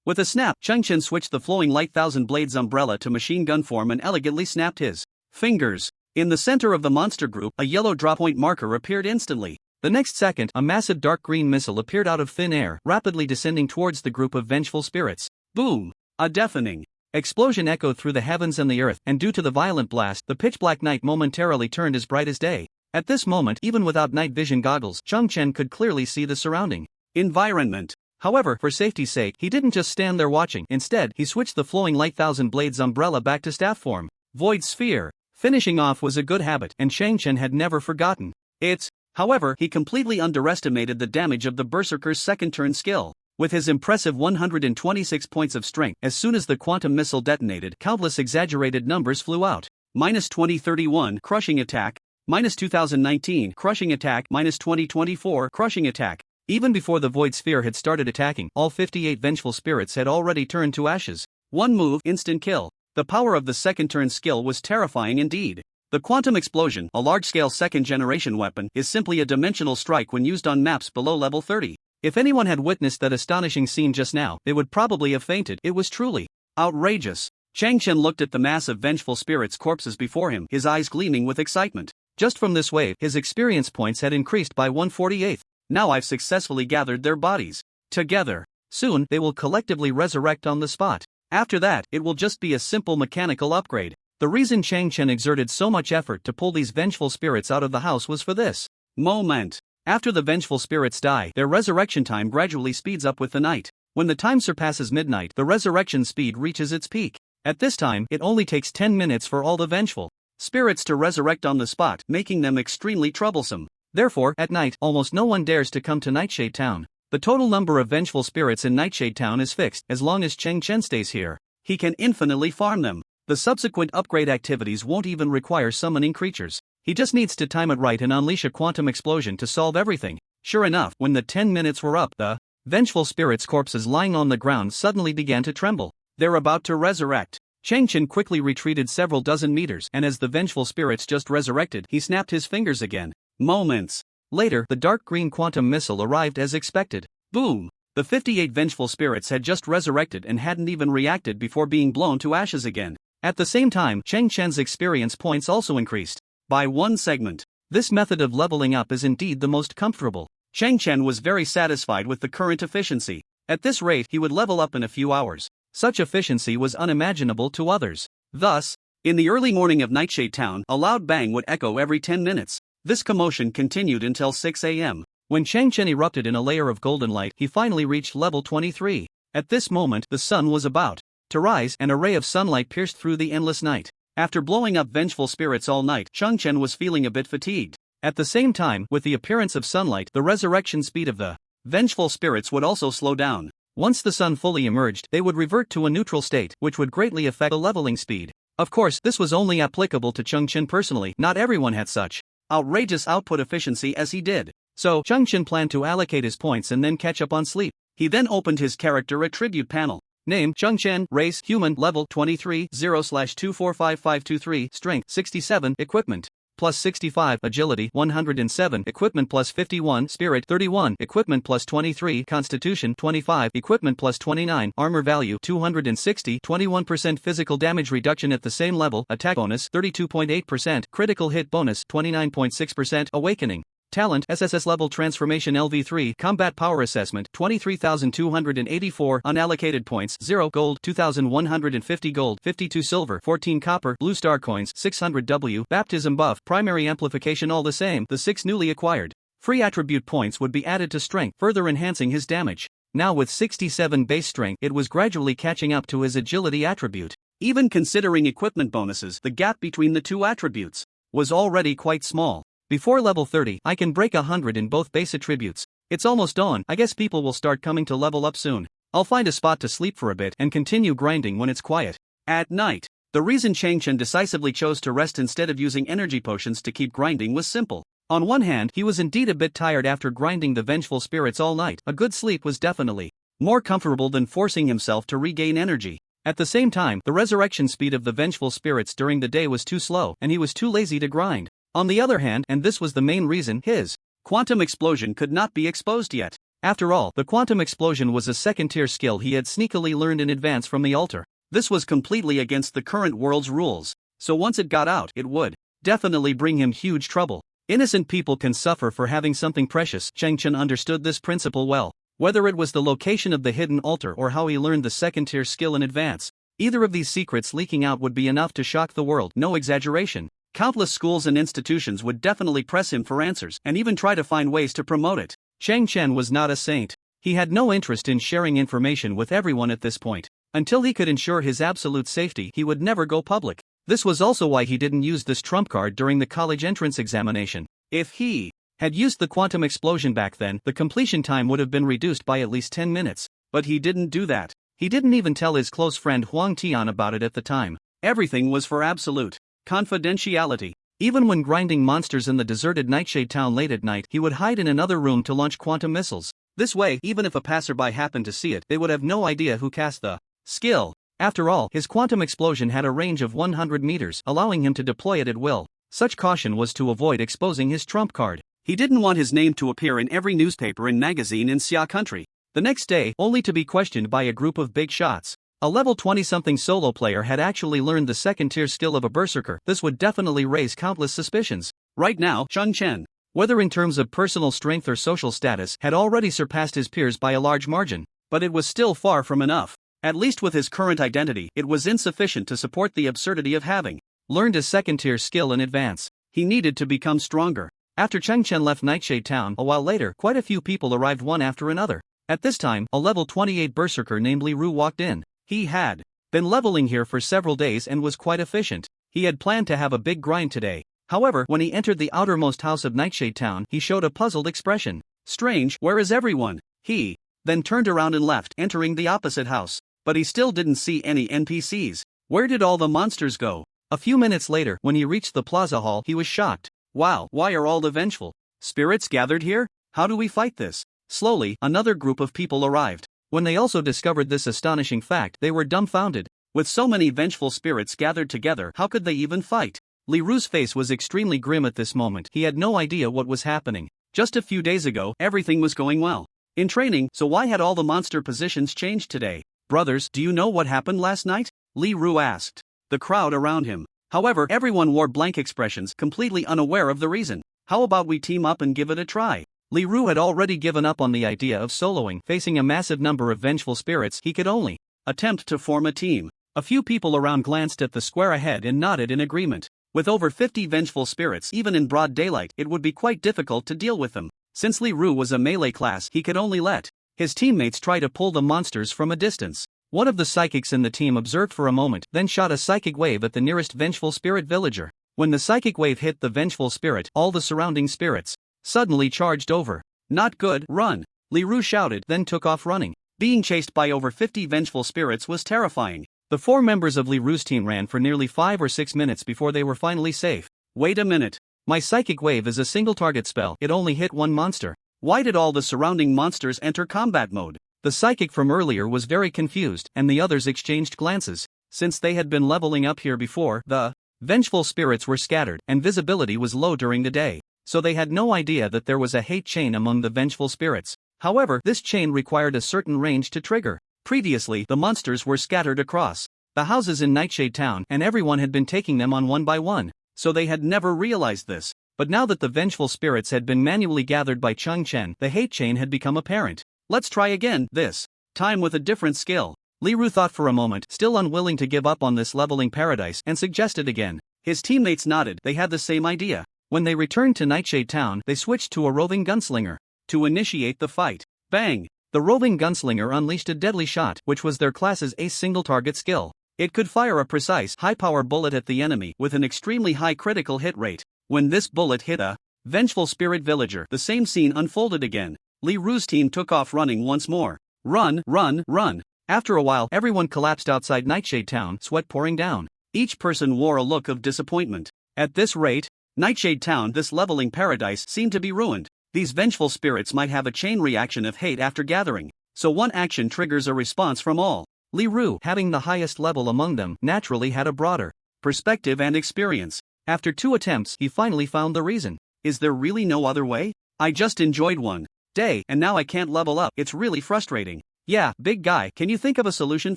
With a snap, Chen switched the flowing light thousand blades umbrella to machine gun form and elegantly snapped his fingers. In the center of the monster group, a yellow drawpoint marker appeared instantly. The next second, a massive dark green missile appeared out of thin air, rapidly descending towards the group of vengeful spirits. Boom! A deafening explosion echoed through the heavens and the earth, and due to the violent blast, the pitch-black night momentarily turned as bright as day. At this moment, even without night vision goggles, Chen could clearly see the surrounding environment. However, for safety's sake, he didn't just stand there watching. Instead, he switched the flowing light thousand blades umbrella back to staff form. Void Sphere. Finishing off was a good habit, and Chen had never forgotten it. However, he completely underestimated the damage of the Berserker's second turn skill. With his impressive 126 points of strength, as soon as the quantum missile detonated, countless exaggerated numbers flew out. Minus 2031 crushing attack, minus 2019 crushing attack, minus 2024 crushing attack. Even before the Void Sphere had started attacking, all 58 vengeful spirits had already turned to ashes. One move, instant kill. The power of the second turn skill was terrifying indeed. The quantum explosion, a large-scale second-generation weapon, is simply a dimensional strike when used on maps below level 30. If anyone had witnessed that astonishing scene just now, they would probably have fainted. It was truly outrageous. Chen looked at the mass of vengeful spirits' corpses before him, his eyes gleaming with excitement. Just from this wave, his experience points had increased by 1/48. Now I've successfully gathered their bodies together. Soon, they will collectively resurrect on the spot. After that, it will just be a simple mechanical upgrade. The reason Chen exerted so much effort to pull these vengeful spirits out of the house was for this moment. After the vengeful spirits die, their resurrection time gradually speeds up with the night. When the time surpasses midnight, the resurrection speed reaches its peak. At this time, it only takes 10 minutes for all the vengeful spirits to resurrect on the spot, making them extremely troublesome. Therefore, at night, almost no one dares to come to Nightshade Town. The total number of vengeful spirits in Nightshade Town is fixed. As long as Chen stays here, he can infinitely farm them. The subsequent upgrade activities won't even require summoning creatures. He just needs to time it right and unleash a quantum explosion to solve everything. Sure enough, when the 10 minutes were up, the vengeful spirits' corpses lying on the ground suddenly began to tremble. They're about to resurrect. Chen quickly retreated several dozen meters, and as the vengeful spirits just resurrected, he snapped his fingers again. Moments later, the dark green quantum missile arrived as expected. Boom! The 58 vengeful spirits had just resurrected and hadn't even reacted before being blown to ashes again. At the same time, Chen's experience points also increased by 1 segment. This method of leveling up is indeed the most comfortable. Chen was very satisfied with the current efficiency. At this rate, he would level up in a few hours. Such efficiency was unimaginable to others. Thus, in the early morning of Nightshade Town, a loud bang would echo every 10 minutes. This commotion continued until 6 a.m. When Chen erupted in a layer of golden light, he finally reached level 23. At this moment, the sun was about to rise, and a ray of sunlight pierced through the endless night. After blowing up vengeful spirits all night, Chen was feeling a bit fatigued. At the same time, with the appearance of sunlight, the resurrection speed of the vengeful spirits would also slow down. Once the sun fully emerged, they would revert to a neutral state, which would greatly affect the leveling speed. Of course, this was only applicable to Chen personally. Not everyone had such outrageous output efficiency as he did. So, Chen planned to allocate his points and then catch up on sleep. He then opened his character attribute panel. Name, Chen, race, human, level 23, 0/245523, strength, 67, equipment, plus 65, agility, 107, equipment plus 51, spirit, 31, equipment plus 23, constitution, 25, equipment plus 29, armor value, 260, 21% physical damage reduction at the same level, attack bonus, 32.8%, critical hit bonus, 29.6%, awakening. Talent, SSS level transformation LV3, combat power assessment, 23,284, unallocated points, 0 gold, 2,150 gold, 52 silver, 14 copper, blue star coins, 600 W, baptism buff, primary amplification all the same, the 6 newly acquired free attribute points would be added to strength, further enhancing his damage. Now with 67 base strength, it was gradually catching up to his agility attribute. Even considering equipment bonuses, the gap between the two attributes was already quite small. Before level 30, I can break 100 in both base attributes. It's almost dawn. I guess people will start coming to level up soon. I'll find a spot to sleep for a bit and continue grinding when it's quiet. At night, the reason Chen decisively chose to rest instead of using energy potions to keep grinding was simple. On one hand, he was indeed a bit tired after grinding the vengeful spirits all night. A good sleep was definitely more comfortable than forcing himself to regain energy. At the same time, the resurrection speed of the vengeful spirits during the day was too slow, and he was too lazy to grind. On the other hand, and this was the main reason, his quantum explosion could not be exposed yet. After all, the quantum explosion was a second-tier skill he had sneakily learned in advance from the altar. This was completely against the current world's rules, so once it got out, it would definitely bring him huge trouble. Innocent people can suffer for having something precious. Chen understood this principle well. Whether it was the location of the hidden altar or how he learned the second-tier skill in advance, either of these secrets leaking out would be enough to shock the world, no exaggeration. Countless schools and institutions would definitely press him for answers and even try to find ways to promote it. Chen was not a saint. He had no interest in sharing information with everyone at this point. Until he could ensure his absolute safety, he would never go public. This was also why he didn't use this trump card during the college entrance examination. If he had used the quantum explosion back then, the completion time would have been reduced by at least 10 minutes. But he didn't do that. He didn't even tell his close friend Huang Tian about it at the time. Everything was for absolute confidentiality. Even when grinding monsters in the deserted Nightshade Town late at night, he would hide in another room to launch quantum missiles. This way, even if a passerby happened to see it, they would have no idea who cast the skill. After all, his quantum explosion had a range of 100 meters, allowing him to deploy it at will. Such caution was to avoid exposing his trump card. He didn't want his name to appear in every newspaper and magazine in Xia country. The next day, only to be questioned by a group of big shots. A level 20-something solo player had actually learned the second-tier skill of a berserker. This would definitely raise countless suspicions. Right now, Chen, whether in terms of personal strength or social status, had already surpassed his peers by a large margin. But it was still far from enough. At least with his current identity, it was insufficient to support the absurdity of having learned a second-tier skill in advance. He needed to become stronger. After Chen left Nightshade Town, a while later, quite a few people arrived one after another. At this time, a level 28 berserker named Li Ru walked in. He had been leveling here for several days and was quite efficient. He had planned to have a big grind today. However, when he entered the outermost house of Nightshade Town, he showed a puzzled expression. Strange, where is everyone? He then turned around and left, entering the opposite house. But he still didn't see any NPCs. Where did all the monsters go? A few minutes later, when he reached the plaza hall, he was shocked. Wow, why are all the vengeful spirits gathered here? How do we fight this? Slowly, another group of people arrived. When they also discovered this astonishing fact, they were dumbfounded. With so many vengeful spirits gathered together, how could they even fight? Li Ru's face was extremely grim at this moment. He had no idea what was happening. Just a few days ago, everything was going well in training, so why had all the monster positions changed today? Brothers, do you know what happened last night? Li Ru asked the crowd around him. However, everyone wore blank expressions, completely unaware of the reason. How about we team up and give it a try? Li Ru had already given up on the idea of soloing. Facing a massive number of vengeful spirits, he could only attempt to form a team. A few people around glanced at the square ahead and nodded in agreement. With over 50 vengeful spirits, even in broad daylight, it would be quite difficult to deal with them. Since Li Ru was a melee class, he could only let his teammates try to pull the monsters from a distance. One of the psychics in the team observed for a moment, then shot a psychic wave at the nearest vengeful spirit villager. When the psychic wave hit the vengeful spirit, all the surrounding spirits suddenly charged over. Not good, run! Li Ru shouted, then took off running. Being chased by over 50 vengeful spirits was terrifying. The 4 members of Li Ru's team ran for nearly 5 or 6 minutes before they were finally safe. Wait a minute. My psychic wave is a single target spell. It only hit one monster. Why did all the surrounding monsters enter combat mode? The psychic from earlier was very confused, and the others exchanged glances. Since they had been leveling up here before, the vengeful spirits were scattered, and visibility was low during the day. So they had no idea that there was a hate chain among the vengeful spirits. However, this chain required a certain range to trigger. Previously, the monsters were scattered across the houses in Nightshade Town, and everyone had been taking them on one by one, so they had never realized this. But now that the vengeful spirits had been manually gathered by Chen, the hate chain had become apparent. Let's try again, this time with a different skill. Li Ru thought for a moment, still unwilling to give up on this leveling paradise, and suggested again. His teammates nodded, they had the same idea. When they returned to Nightshade Town, they switched to a roving gunslinger to initiate the fight. Bang! The roving gunslinger unleashed a deadly shot, which was their class's ace single-target skill. It could fire a precise, high-power bullet at the enemy with an extremely high critical hit rate. When this bullet hit a vengeful spirit villager, the same scene unfolded again. Li Ru's team took off running once more. Run, run, run. After a while, everyone collapsed outside Nightshade Town, sweat pouring down. Each person wore a look of disappointment. At this rate, Nightshade Town, this leveling paradise, seemed to be ruined. These vengeful spirits might have a chain reaction of hate after gathering, so one action triggers a response from all. Li Ru, having the highest level among them, naturally had a broader perspective and experience. After 2 attempts, he finally found the reason. Is there really no other way? I just enjoyed one day, and now I can't level up. It's really frustrating. Yeah, big guy, can you think of a solution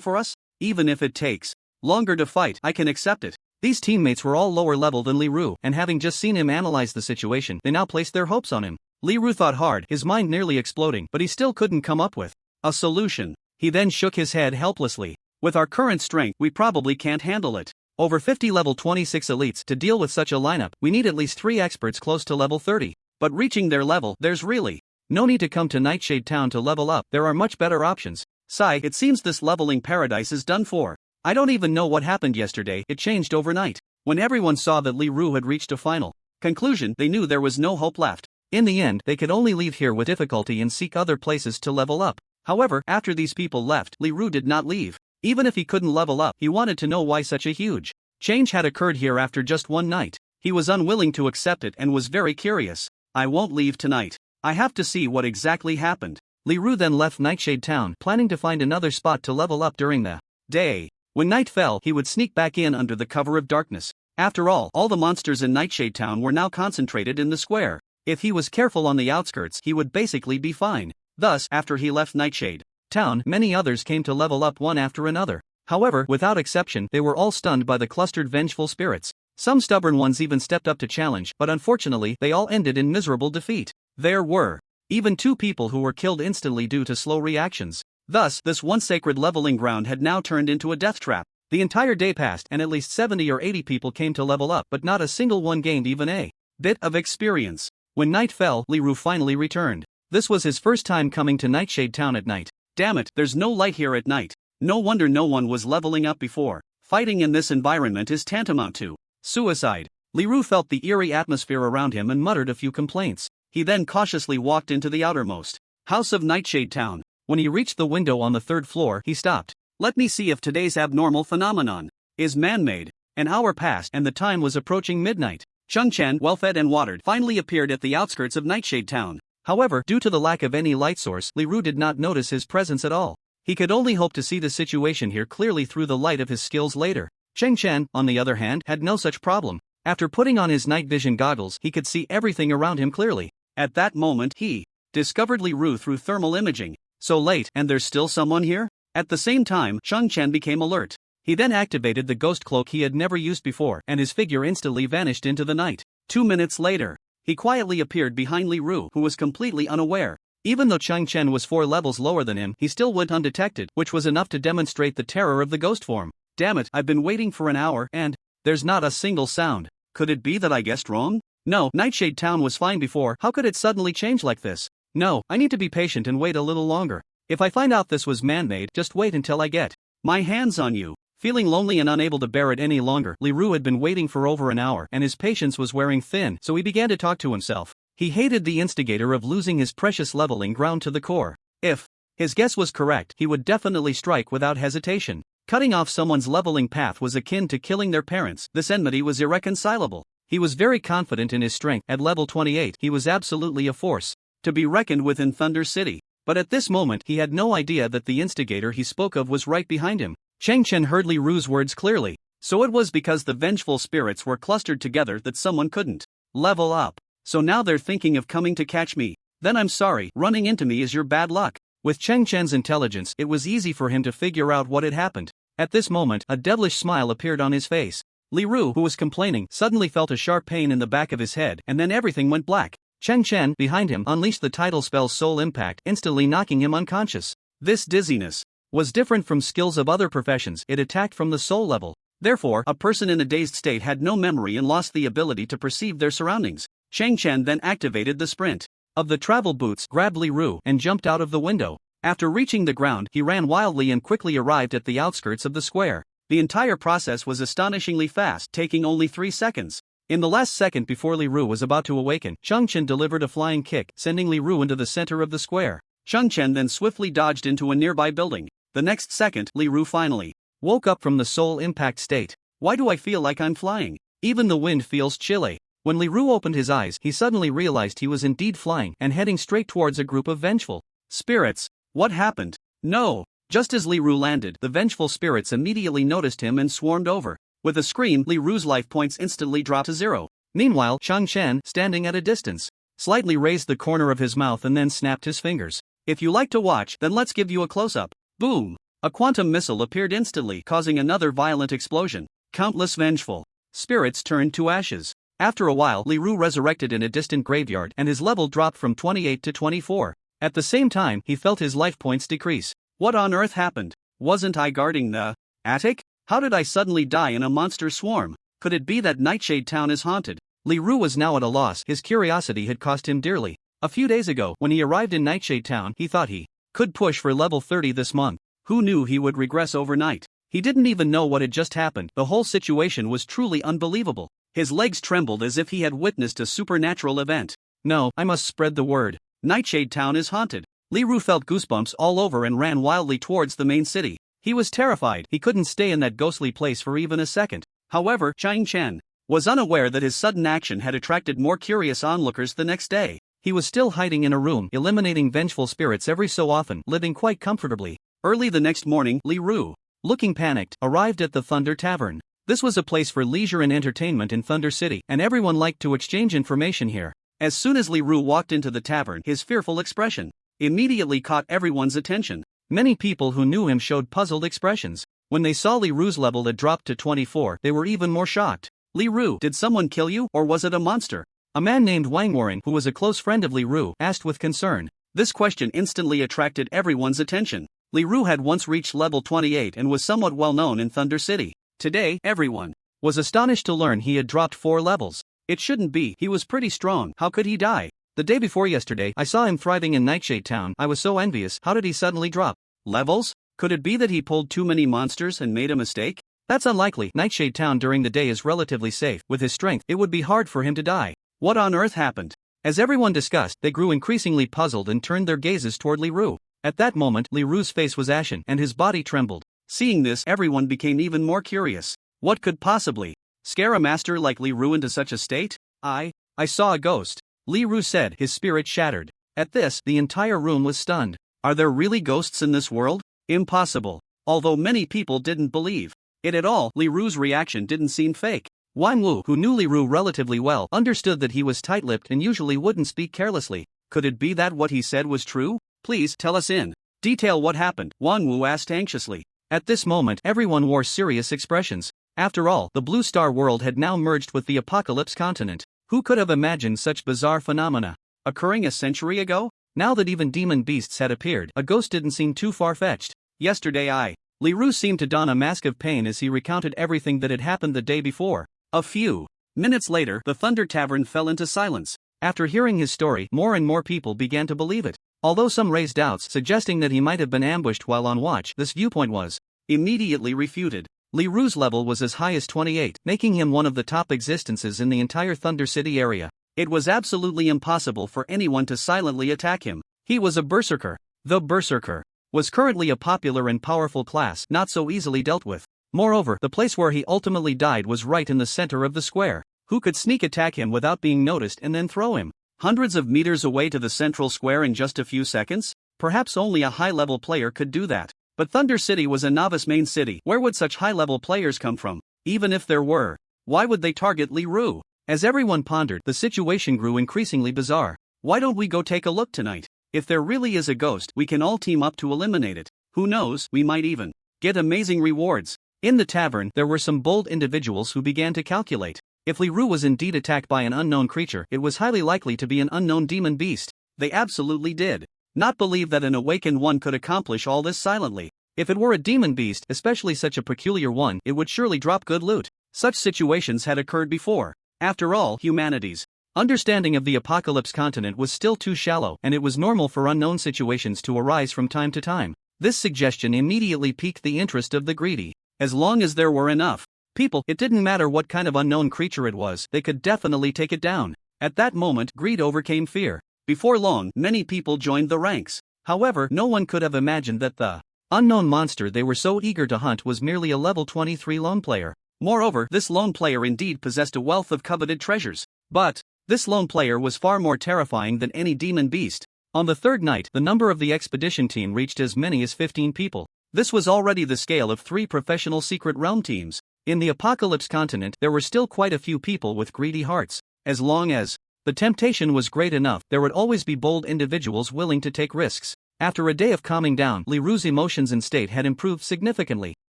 for us? Even if it takes longer to fight, I can accept it. These teammates were all lower level than Li Ru, and having just seen him analyze the situation, they now placed their hopes on him. Li Ru thought hard, his mind nearly exploding, but he still couldn't come up with a solution. He then shook his head helplessly. With our current strength, we probably can't handle it. Over 50 level 26 elites. To deal with such a lineup, we need at least 3 experts close to level 30. But reaching their level, there's really no need to come to Nightshade Town to level up. There are much better options. Sigh, it seems this leveling paradise is done for. I don't even know what happened yesterday, it changed overnight. When everyone saw that Li Ru had reached a final conclusion, they knew there was no hope left. In the end, they could only leave here with difficulty and seek other places to level up. However, after these people left, Li Ru did not leave. Even if he couldn't level up, he wanted to know why such a huge change had occurred here after just one night. He was unwilling to accept it and was very curious. I won't leave tonight. I have to see what exactly happened. Li Ru then left Nightshade Town, planning to find another spot to level up during the day. When night fell, he would sneak back in under the cover of darkness. After all the monsters in Nightshade Town were now concentrated in the square. If he was careful on the outskirts, he would basically be fine. Thus, after he left Nightshade Town, many others came to level up one after another. However, without exception, they were all stunned by the clustered vengeful spirits. Some stubborn ones even stepped up to challenge, but unfortunately, they all ended in miserable defeat. There were even 2 people who were killed instantly due to slow reactions. Thus, this once sacred leveling ground had now turned into a death trap. The entire day passed and at least 70 or 80 people came to level up, but not a single one gained even a bit of experience. When night fell, Liru finally returned. This was his first time coming to Nightshade Town at night. Damn it, there's no light here at night. No wonder no one was leveling up before. Fighting in this environment is tantamount to suicide. Liru felt the eerie atmosphere around him and muttered a few complaints. He then cautiously walked into the outermost house of Nightshade Town. When he reached the window on the 3rd floor, he stopped. Let me see if today's abnormal phenomenon is man-made. An hour passed and the time was approaching midnight. Chen, well-fed and watered, finally appeared at the outskirts of Nightshade Town. However, due to the lack of any light source, Liru did not notice his presence at all. He could only hope to see the situation here clearly through the light of his skills later. Chen, on the other hand, had no such problem. After putting on his night vision goggles, he could see everything around him clearly. At that moment, he discovered Liru through thermal imaging. So late, and there's still someone here? At the same time, Chen became alert. He then activated the ghost cloak he had never used before, and his figure instantly vanished into the night. 2 minutes later, he quietly appeared behind Liru, who was completely unaware. Even though Chen was 4 levels lower than him, he still went undetected, which was enough to demonstrate the terror of the ghost form. Damn it, I've been waiting for an hour, and there's not a single sound. Could it be that I guessed wrong? No, Nightshade Town was fine before, how could it suddenly change like this? No, I need to be patient and wait a little longer. If I find out this was man-made, just wait until I get my hands on you. Feeling lonely and unable to bear it any longer, Liru had been waiting for over an hour and his patience was wearing thin, so he began to talk to himself. He hated the instigator of losing his precious leveling ground to the core. If his guess was correct, he would definitely strike without hesitation. Cutting off someone's leveling path was akin to killing their parents. This enmity was irreconcilable. He was very confident in his strength. At level 28, he was absolutely a force to be reckoned with in Thunder City. But at this moment, he had no idea that the instigator he spoke of was right behind him. Chen heard Liru's words clearly. So it was because the vengeful spirits were clustered together that someone couldn't level up. So now they're thinking of coming to catch me. Then I'm sorry, running into me is your bad luck. With Chen's intelligence, it was easy for him to figure out what had happened. At this moment, a devilish smile appeared on his face. Liru, who was complaining, suddenly felt a sharp pain in the back of his head, and then everything went black. Chen, behind him, unleashed the title spell Soul Impact, instantly knocking him unconscious. This dizziness was different from skills of other professions. It attacked from the soul level. Therefore, a person in a dazed state had no memory and lost the ability to perceive their surroundings. Chen then activated the sprint of the travel boots, grabbed Liru, and jumped out of the window. After reaching the ground, he ran wildly and quickly arrived at the outskirts of the square. The entire process was astonishingly fast, taking only 3 seconds. In the last second before Liru was about to awaken, Chen delivered a flying kick, sending Liru into the center of the square. Chen then swiftly dodged into a nearby building. The next second, Liru finally woke up from the soul impact state. Why do I feel like I'm flying? Even the wind feels chilly. When Liru opened his eyes, he suddenly realized he was indeed flying and heading straight towards a group of vengeful spirits. What happened? No! Just as Liru landed, the vengeful spirits immediately noticed him and swarmed over. With a scream, Liru's life points instantly dropped to 0. Meanwhile, Chen, standing at a distance, slightly raised the corner of his mouth and then snapped his fingers. If you like to watch, then let's give you a close-up. Boom! A quantum missile appeared instantly, causing another violent explosion. Countless vengeful spirits turned to ashes. After a while, Liru resurrected in a distant graveyard and his level dropped from 28 to 24. At the same time, he felt his life points decrease. What on earth happened? Wasn't I guarding the attic? How did I suddenly die in a monster swarm? Could it be that Nightshade Town is haunted? Liru was now at a loss. His curiosity had cost him dearly. A few days ago, when he arrived in Nightshade Town, he thought he could push for level 30 this month. Who knew he would regress overnight? He didn't even know what had just happened. The whole situation was truly unbelievable. His legs trembled as if he had witnessed a supernatural event. No, I must spread the word. Nightshade Town is haunted. Liru felt goosebumps all over and ran wildly towards the main city. He was terrified. He couldn't stay in that ghostly place for even a second. However, Chen was unaware that his sudden action had attracted more curious onlookers the next day. He was still hiding in a room, eliminating vengeful spirits every so often, living quite comfortably. Early the next morning, Liru, looking panicked, arrived at the Thunder Tavern. This was a place for leisure and entertainment in Thunder City, and everyone liked to exchange information here. As soon as Li Ru walked into the tavern, his fearful expression immediately caught everyone's attention. Many people who knew him showed puzzled expressions. When they saw Li Ru's level had dropped to 24, they were even more shocked. Li Ru, did someone kill you, or was it a monster? A man named Wang Warren, who was a close friend of Li Ru, asked with concern. This question instantly attracted everyone's attention. Li Ru had once reached level 28 and was somewhat well known in Thunder City. Today, everyone was astonished to learn he had dropped 4 levels. It shouldn't be, he was pretty strong, how could he die? The day before yesterday, I saw him thriving in Nightshade Town. I was so envious. How did he suddenly drop levels? Could it be that he pulled too many monsters and made a mistake? That's unlikely. Nightshade Town during the day is relatively safe. With his strength, it would be hard for him to die. What on earth happened? As everyone discussed, they grew increasingly puzzled and turned their gazes toward Li Ru. At that moment, Li Ru's face was ashen and his body trembled. Seeing this, everyone became even more curious. What could possibly scare a master like Li Ru into such a state? I saw a ghost, Li Ru said, his spirit shattered. At this, the entire room was stunned. Are there really ghosts in this world? Impossible. Although many people didn't believe it at all, Li Ru's reaction didn't seem fake. Wang Wu, who knew Li Ru relatively well, understood that he was tight-lipped and usually wouldn't speak carelessly. Could it be that what he said was true? Please tell us in detail what happened, Wang Wu asked anxiously. At this moment, everyone wore serious expressions. After all, the Blue Star world had now merged with the Apocalypse continent. Who could have imagined such bizarre phenomena occurring a century ago? Now that even demon beasts had appeared, a ghost didn't seem too far-fetched. Yesterday Li Ru seemed to don a mask of pain as he recounted everything that had happened the day before. A few minutes later, the Thunder Tavern fell into silence. After hearing his story, more and more people began to believe it. Although some raised doubts, suggesting that he might have been ambushed while on watch, this viewpoint was immediately refuted. Li Ru's level was as high as 28, making him one of the top existences in the entire Thunder City area. It was absolutely impossible for anyone to silently attack him. He was a berserker. The berserker was currently a popular and powerful class, not so easily dealt with. Moreover, the place where he ultimately died was right in the center of the square. Who could sneak attack him without being noticed and then throw him hundreds of meters away to the central square in just a few seconds? Perhaps only a high-level player could do that. But Thunder City was a novice main city. Where would such high-level players come from? Even if there were, why would they target Li Ru? As everyone pondered, the situation grew increasingly bizarre. Why don't we go take a look tonight? If there really is a ghost, we can all team up to eliminate it. Who knows, we might even get amazing rewards. In the tavern, there were some bold individuals who began to calculate. If Li Ru was indeed attacked by an unknown creature, it was highly likely to be an unknown demon beast. They absolutely did not believe that an awakened one could accomplish all this silently. If it were a demon beast, especially such a peculiar one, it would surely drop good loot. Such situations had occurred before. After all, humanity's understanding of the Apocalypse continent was still too shallow, and it was normal for unknown situations to arise from time to time. This suggestion immediately piqued the interest of the greedy. As long as there were enough people, it didn't matter what kind of unknown creature it was, they could definitely take it down. At that moment, greed overcame fear. Before long, many people joined the ranks. However, no one could have imagined that the unknown monster they were so eager to hunt was merely a level 23 lone player. Moreover, this lone player indeed possessed a wealth of coveted treasures. But this lone player was far more terrifying than any demon beast. On the third night, the number of the expedition team reached as many as 15 people. This was already the scale of 3 professional secret realm teams. In the Apocalypse continent, there were still quite a few people with greedy hearts. As long as the temptation was great enough, there would always be bold individuals willing to take risks. After a day of calming down, Li Ru's emotions and state had improved significantly.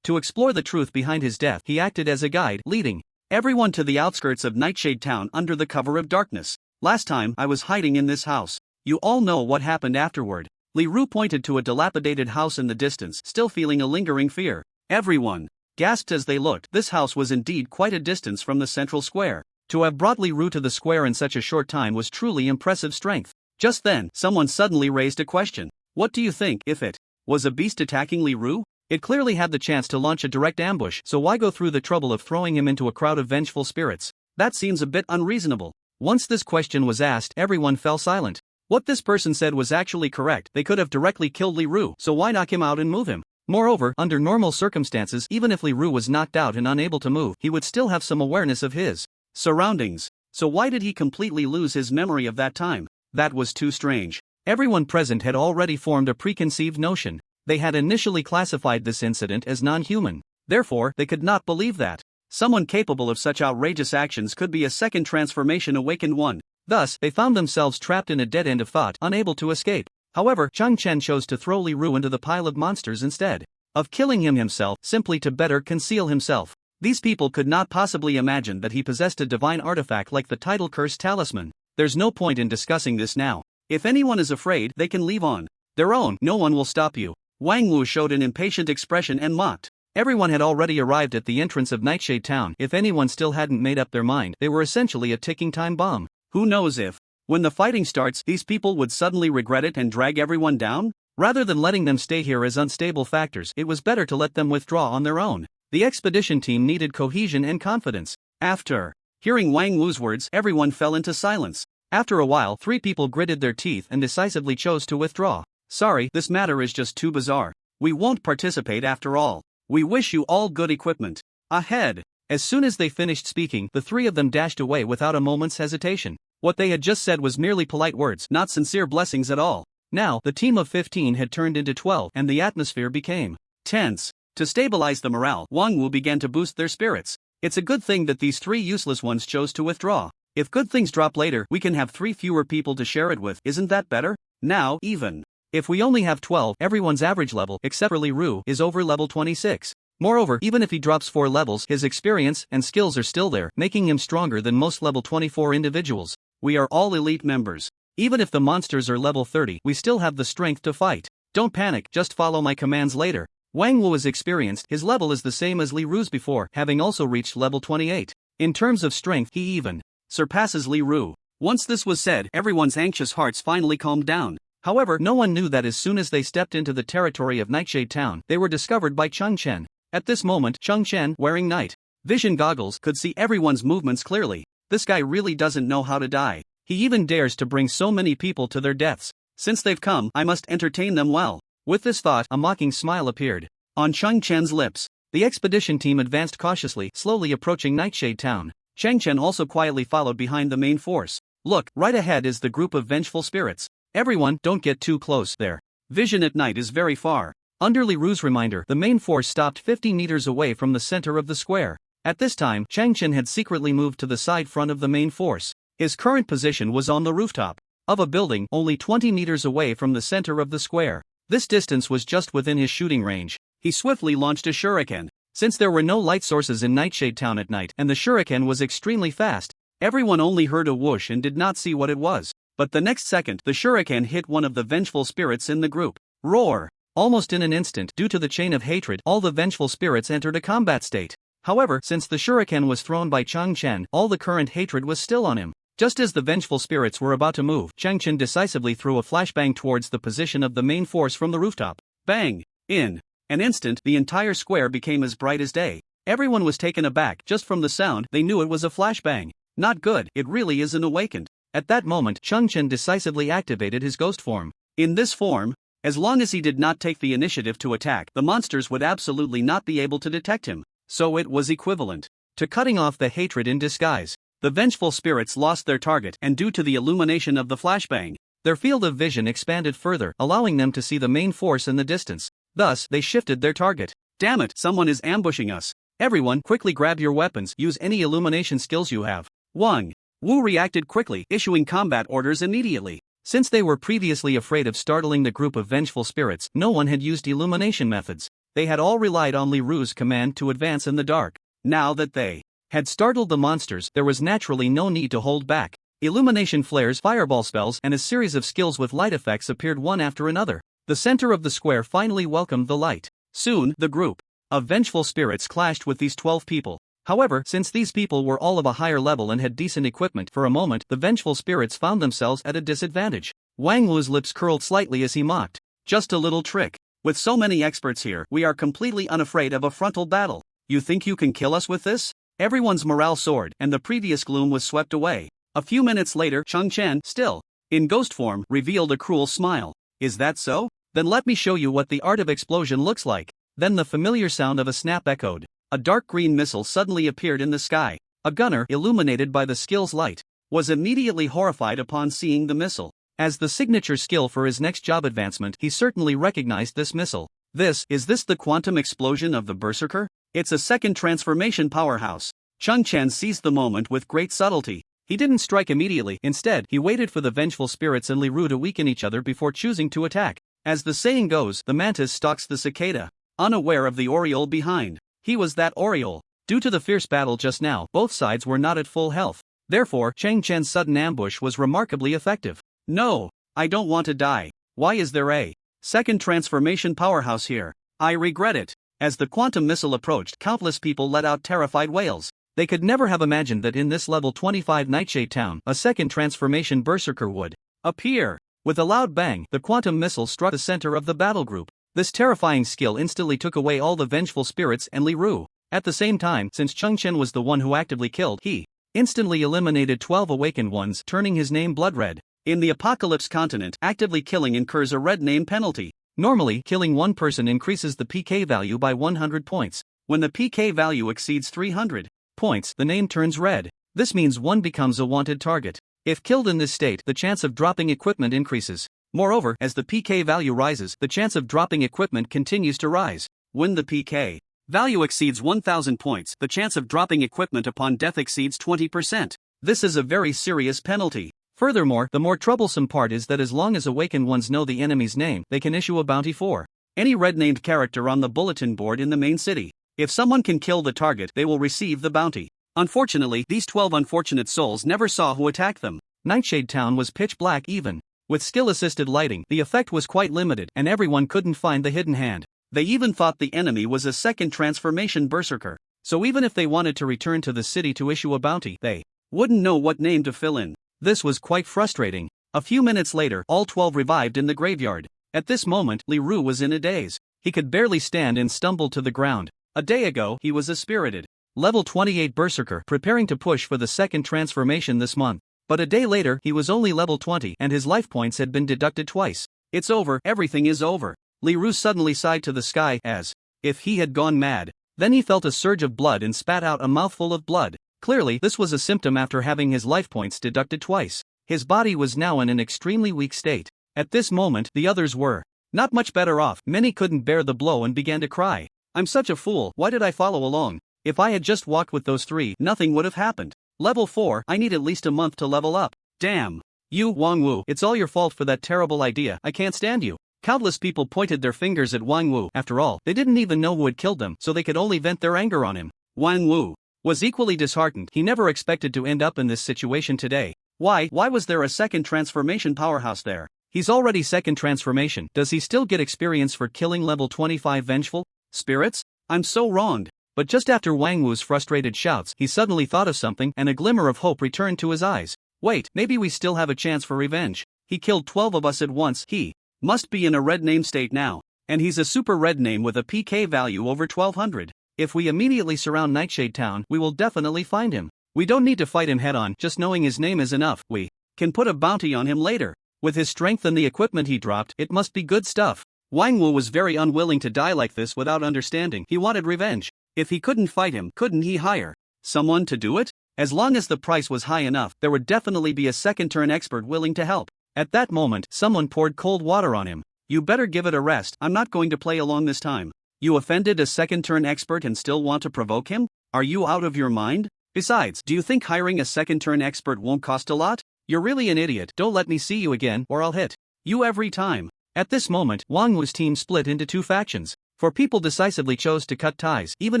To explore the truth behind his death, he acted as a guide, leading everyone to the outskirts of Nightshade Town under the cover of darkness. Last time, I was hiding in this house. You all know what happened afterward. Li Ru pointed to a dilapidated house in the distance, still feeling a lingering fear. Everyone gasped as they looked. This house was indeed quite a distance from the central square. To have brought Li Ru to the square in such a short time was truly impressive strength. Just then, someone suddenly raised a question. What do you think? If it was a beast attacking Li Ru? It clearly had the chance to launch a direct ambush, so why go through the trouble of throwing him into a crowd of vengeful spirits? That seems a bit unreasonable. Once this question was asked, everyone fell silent. What this person said was actually correct. They could have directly killed Li Ru, so why knock him out and move him? Moreover, under normal circumstances, even if Li Ru was knocked out and unable to move, he would still have some awareness of his surroundings. So why did he completely lose his memory of that time? That was too strange. Everyone present had already formed a preconceived notion. They had initially classified this incident as non-human. Therefore, they could not believe that Someone capable of such outrageous actions could be a second transformation awakened one. Thus, they found themselves trapped in a dead end of thought, unable to escape. However, Chen chose to throw Li Ru into the pile of monsters instead of killing him himself, simply to better conceal himself. These people could not possibly imagine that he possessed a divine artifact like the Title Curse Talisman. There's no point in discussing this now. If anyone is afraid, they can leave on their own. No one will stop you. Wang Wu showed an impatient expression and mocked. Everyone had already arrived at the entrance of Nightshade Town. If anyone still hadn't made up their mind, they were essentially a ticking time bomb. Who knows if, when the fighting starts, these people would suddenly regret it and drag everyone down? Rather than letting them stay here as unstable factors, it was better to let them withdraw on their own. The expedition team needed cohesion and confidence. After hearing Wang Wu's words, everyone fell into silence. After a while, 3 people gritted their teeth and decisively chose to withdraw. Sorry, this matter is just too bizarre. We won't participate after all. We wish you all good equipment. Ahead. As soon as they finished speaking, the 3 of them dashed away without a moment's hesitation. What they had just said was merely polite words, not sincere blessings at all. Now, the team of 15 had turned into 12, and the atmosphere became tense. To stabilize the morale, Wang Wu began to boost their spirits. It's a good thing that these 3 useless ones chose to withdraw. If good things drop later, we can have 3 fewer people to share it with. Isn't that better? Now, even if we only have 12, everyone's average level, except for Li Ru, is over level 26. Moreover, even if he drops 4 levels, his experience and skills are still there, making him stronger than most level 24 individuals. We are all elite members. Even if the monsters are level 30, we still have the strength to fight. Don't panic, just follow my commands later. Wang Wu is experienced, his level is the same as Li Ru's before, having also reached level 28. In terms of strength, he even surpasses Li Ru. Once this was said, everyone's anxious hearts finally calmed down. However, no one knew that as soon as they stepped into the territory of Nightshade Town, they were discovered by Chen. At this moment, Chen, wearing night vision goggles, could see everyone's movements clearly. This guy really doesn't know how to die. He even dares to bring so many people to their deaths. Since they've come, I must entertain them well. With this thought, a mocking smile appeared on Chen's lips. The expedition team advanced cautiously, slowly approaching Nightshade Town. Chen also quietly followed behind the main force. Look, right ahead is the group of vengeful spirits. Everyone, don't get too close there. Vision at night is very far. Under Li Ru's reminder, the main force stopped 50 meters away from the center of the square. At this time, Chen had secretly moved to the side front of the main force. His current position was on the rooftop of a building only 20 meters away from the center of the square. This distance was just within his shooting range. He swiftly launched a shuriken. Since there were no light sources in Nightshade Town at night and the shuriken was extremely fast, everyone only heard a whoosh and did not see what it was. But the next second, the shuriken hit one of the vengeful spirits in the group. Roar! Almost in an instant, due to the chain of hatred, all the vengeful spirits entered a combat state. However, since the shuriken was thrown by Chen, all the current hatred was still on him. Just as the vengeful spirits were about to move, Chen decisively threw a flashbang towards the position of the main force from the rooftop. Bang! In an instant, the entire square became as bright as day. Everyone was taken aback. Just from the sound, they knew it was a flashbang. Not good, it really isn't awakened. At that moment, Chen decisively activated his ghost form. In this form, as long as he did not take the initiative to attack, the monsters would absolutely not be able to detect him. So it was equivalent to cutting off the hatred in disguise. The vengeful spirits lost their target, and due to the illumination of the flashbang, their field of vision expanded further, allowing them to see the main force in the distance. Thus, they shifted their target. Damn it, someone is ambushing us. Everyone, quickly grab your weapons, use any illumination skills you have. Wang Wu reacted quickly, issuing combat orders immediately. Since they were previously afraid of startling the group of vengeful spirits, no one had used illumination methods. They had all relied on Li Ru's command to advance in the dark. Now that they had startled the monsters, there was naturally no need to hold back. Illumination flares, fireball spells, and a series of skills with light effects appeared one after another. The center of the square finally welcomed the light. Soon, the group of vengeful spirits clashed with these 12 people. However, since these people were all of a higher level and had decent equipment, for a moment, the vengeful spirits found themselves at a disadvantage. Wang Wu's lips curled slightly as he mocked. Just a little trick. With so many experts here, we are completely unafraid of a frontal battle. You think you can kill us with this? Everyone's morale soared, and the previous gloom was swept away. A few minutes later, Chen, still in ghost form, revealed a cruel smile. Is that so? Then let me show you what the art of explosion looks like. Then the familiar sound of a snap echoed. A dark green missile suddenly appeared in the sky. A gunner, illuminated by the skill's light, was immediately horrified upon seeing the missile. As the signature skill for his next job advancement, he certainly recognized this missile. Is this the quantum explosion of the Berserker? It's a second transformation powerhouse. Chen seized the moment with great subtlety. He didn't strike immediately, instead, he waited for the vengeful spirits and Li Ru to weaken each other before choosing to attack. As the saying goes, the mantis stalks the cicada, unaware of the oriole behind. He was that oriole. Due to the fierce battle just now, both sides were not at full health. Therefore, Chen's sudden ambush was remarkably effective. No, I don't want to die. Why is there a second transformation powerhouse here? I regret it. As the quantum missile approached, countless people let out terrified wails. They could never have imagined that in this level 25 Nightshade Town, a second transformation berserker would appear. With a loud bang, the quantum missile struck the center of the battle group. This terrifying skill instantly took away all the vengeful spirits and Li Ru. At the same time, since Chen was the one who actively killed, he instantly eliminated 12 awakened ones, turning his name blood red. In the Apocalypse continent, actively killing incurs a red name penalty. Normally, killing one person increases the PK value by 100 points. When the PK value exceeds 300 points, the name turns red. This means one becomes a wanted target. If killed in this state, the chance of dropping equipment increases. Moreover, as the PK value rises, the chance of dropping equipment continues to rise. When the PK value exceeds 1000 points, the chance of dropping equipment upon death exceeds 20%. This is a very serious penalty. Furthermore, the more troublesome part is that as long as awakened ones know the enemy's name, they can issue a bounty for any red-named character on the bulletin board in the main city. If someone can kill the target, they will receive the bounty. Unfortunately, these 12 unfortunate souls never saw who attacked them. Nightshade Town was pitch black even. With skill-assisted lighting, the effect was quite limited, and everyone couldn't find the hidden hand. They even thought the enemy was a second transformation berserker. So even if they wanted to return to the city to issue a bounty, they wouldn't know what name to fill in. This was quite frustrating. A few minutes later, all 12 revived in the graveyard. At this moment, Li Ru was in a daze. He could barely stand and stumbled to the ground. A day ago, he was a spirited level 28 berserker preparing to push for the second transformation this month. But a day later, he was only level 20 and his life points had been deducted twice. It's over, everything is over. Li Ru suddenly sighed to the sky as if he had gone mad. Then he felt a surge of blood and spat out a mouthful of blood. Clearly, this was a symptom after having his life points deducted twice. His body was now in an extremely weak state. At this moment, the others were not much better off. Many couldn't bear the blow and began to cry. I'm such a fool, why did I follow along? If I had just walked with those three, nothing would have happened. Level 4, I need at least a month to level up. Damn. You, Wang Wu, it's all your fault for that terrible idea, I can't stand you. Countless people pointed their fingers at Wang Wu. After all, they didn't even know who had killed them, so they could only vent their anger on him. Wang Wu was equally disheartened. He never expected to end up in this situation today. Why was there a second transformation powerhouse there? He's already second transformation. Does he still get experience for killing level 25 vengeful spirits? I'm so wronged. But just after Wang Wu's frustrated shouts, he suddenly thought of something and a glimmer of hope returned to his eyes. Wait, maybe we still have a chance for revenge. He killed 12 of us at once. He must be in a red name state now. And he's a super red name with a PK value over 1200. If we immediately surround Nightshade Town, we will definitely find him. We don't need to fight him head-on, just knowing his name is enough. We can put a bounty on him later. With his strength and the equipment he dropped, it must be good stuff. Wang Wu was very unwilling to die like this without understanding. He wanted revenge. If he couldn't fight him, couldn't he hire someone to do it? As long as the price was high enough, there would definitely be a second-turn expert willing to help. At that moment, someone poured cold water on him. You better give it a rest, I'm not going to play along this time. You offended a second-turn expert and still want to provoke him? Are you out of your mind? Besides, do you think hiring a second-turn expert won't cost a lot? You're really an idiot. Don't let me see you again, or I'll hit you every time. At this moment, Wang Wu's team split into two factions. For people decisively chose to cut ties. Even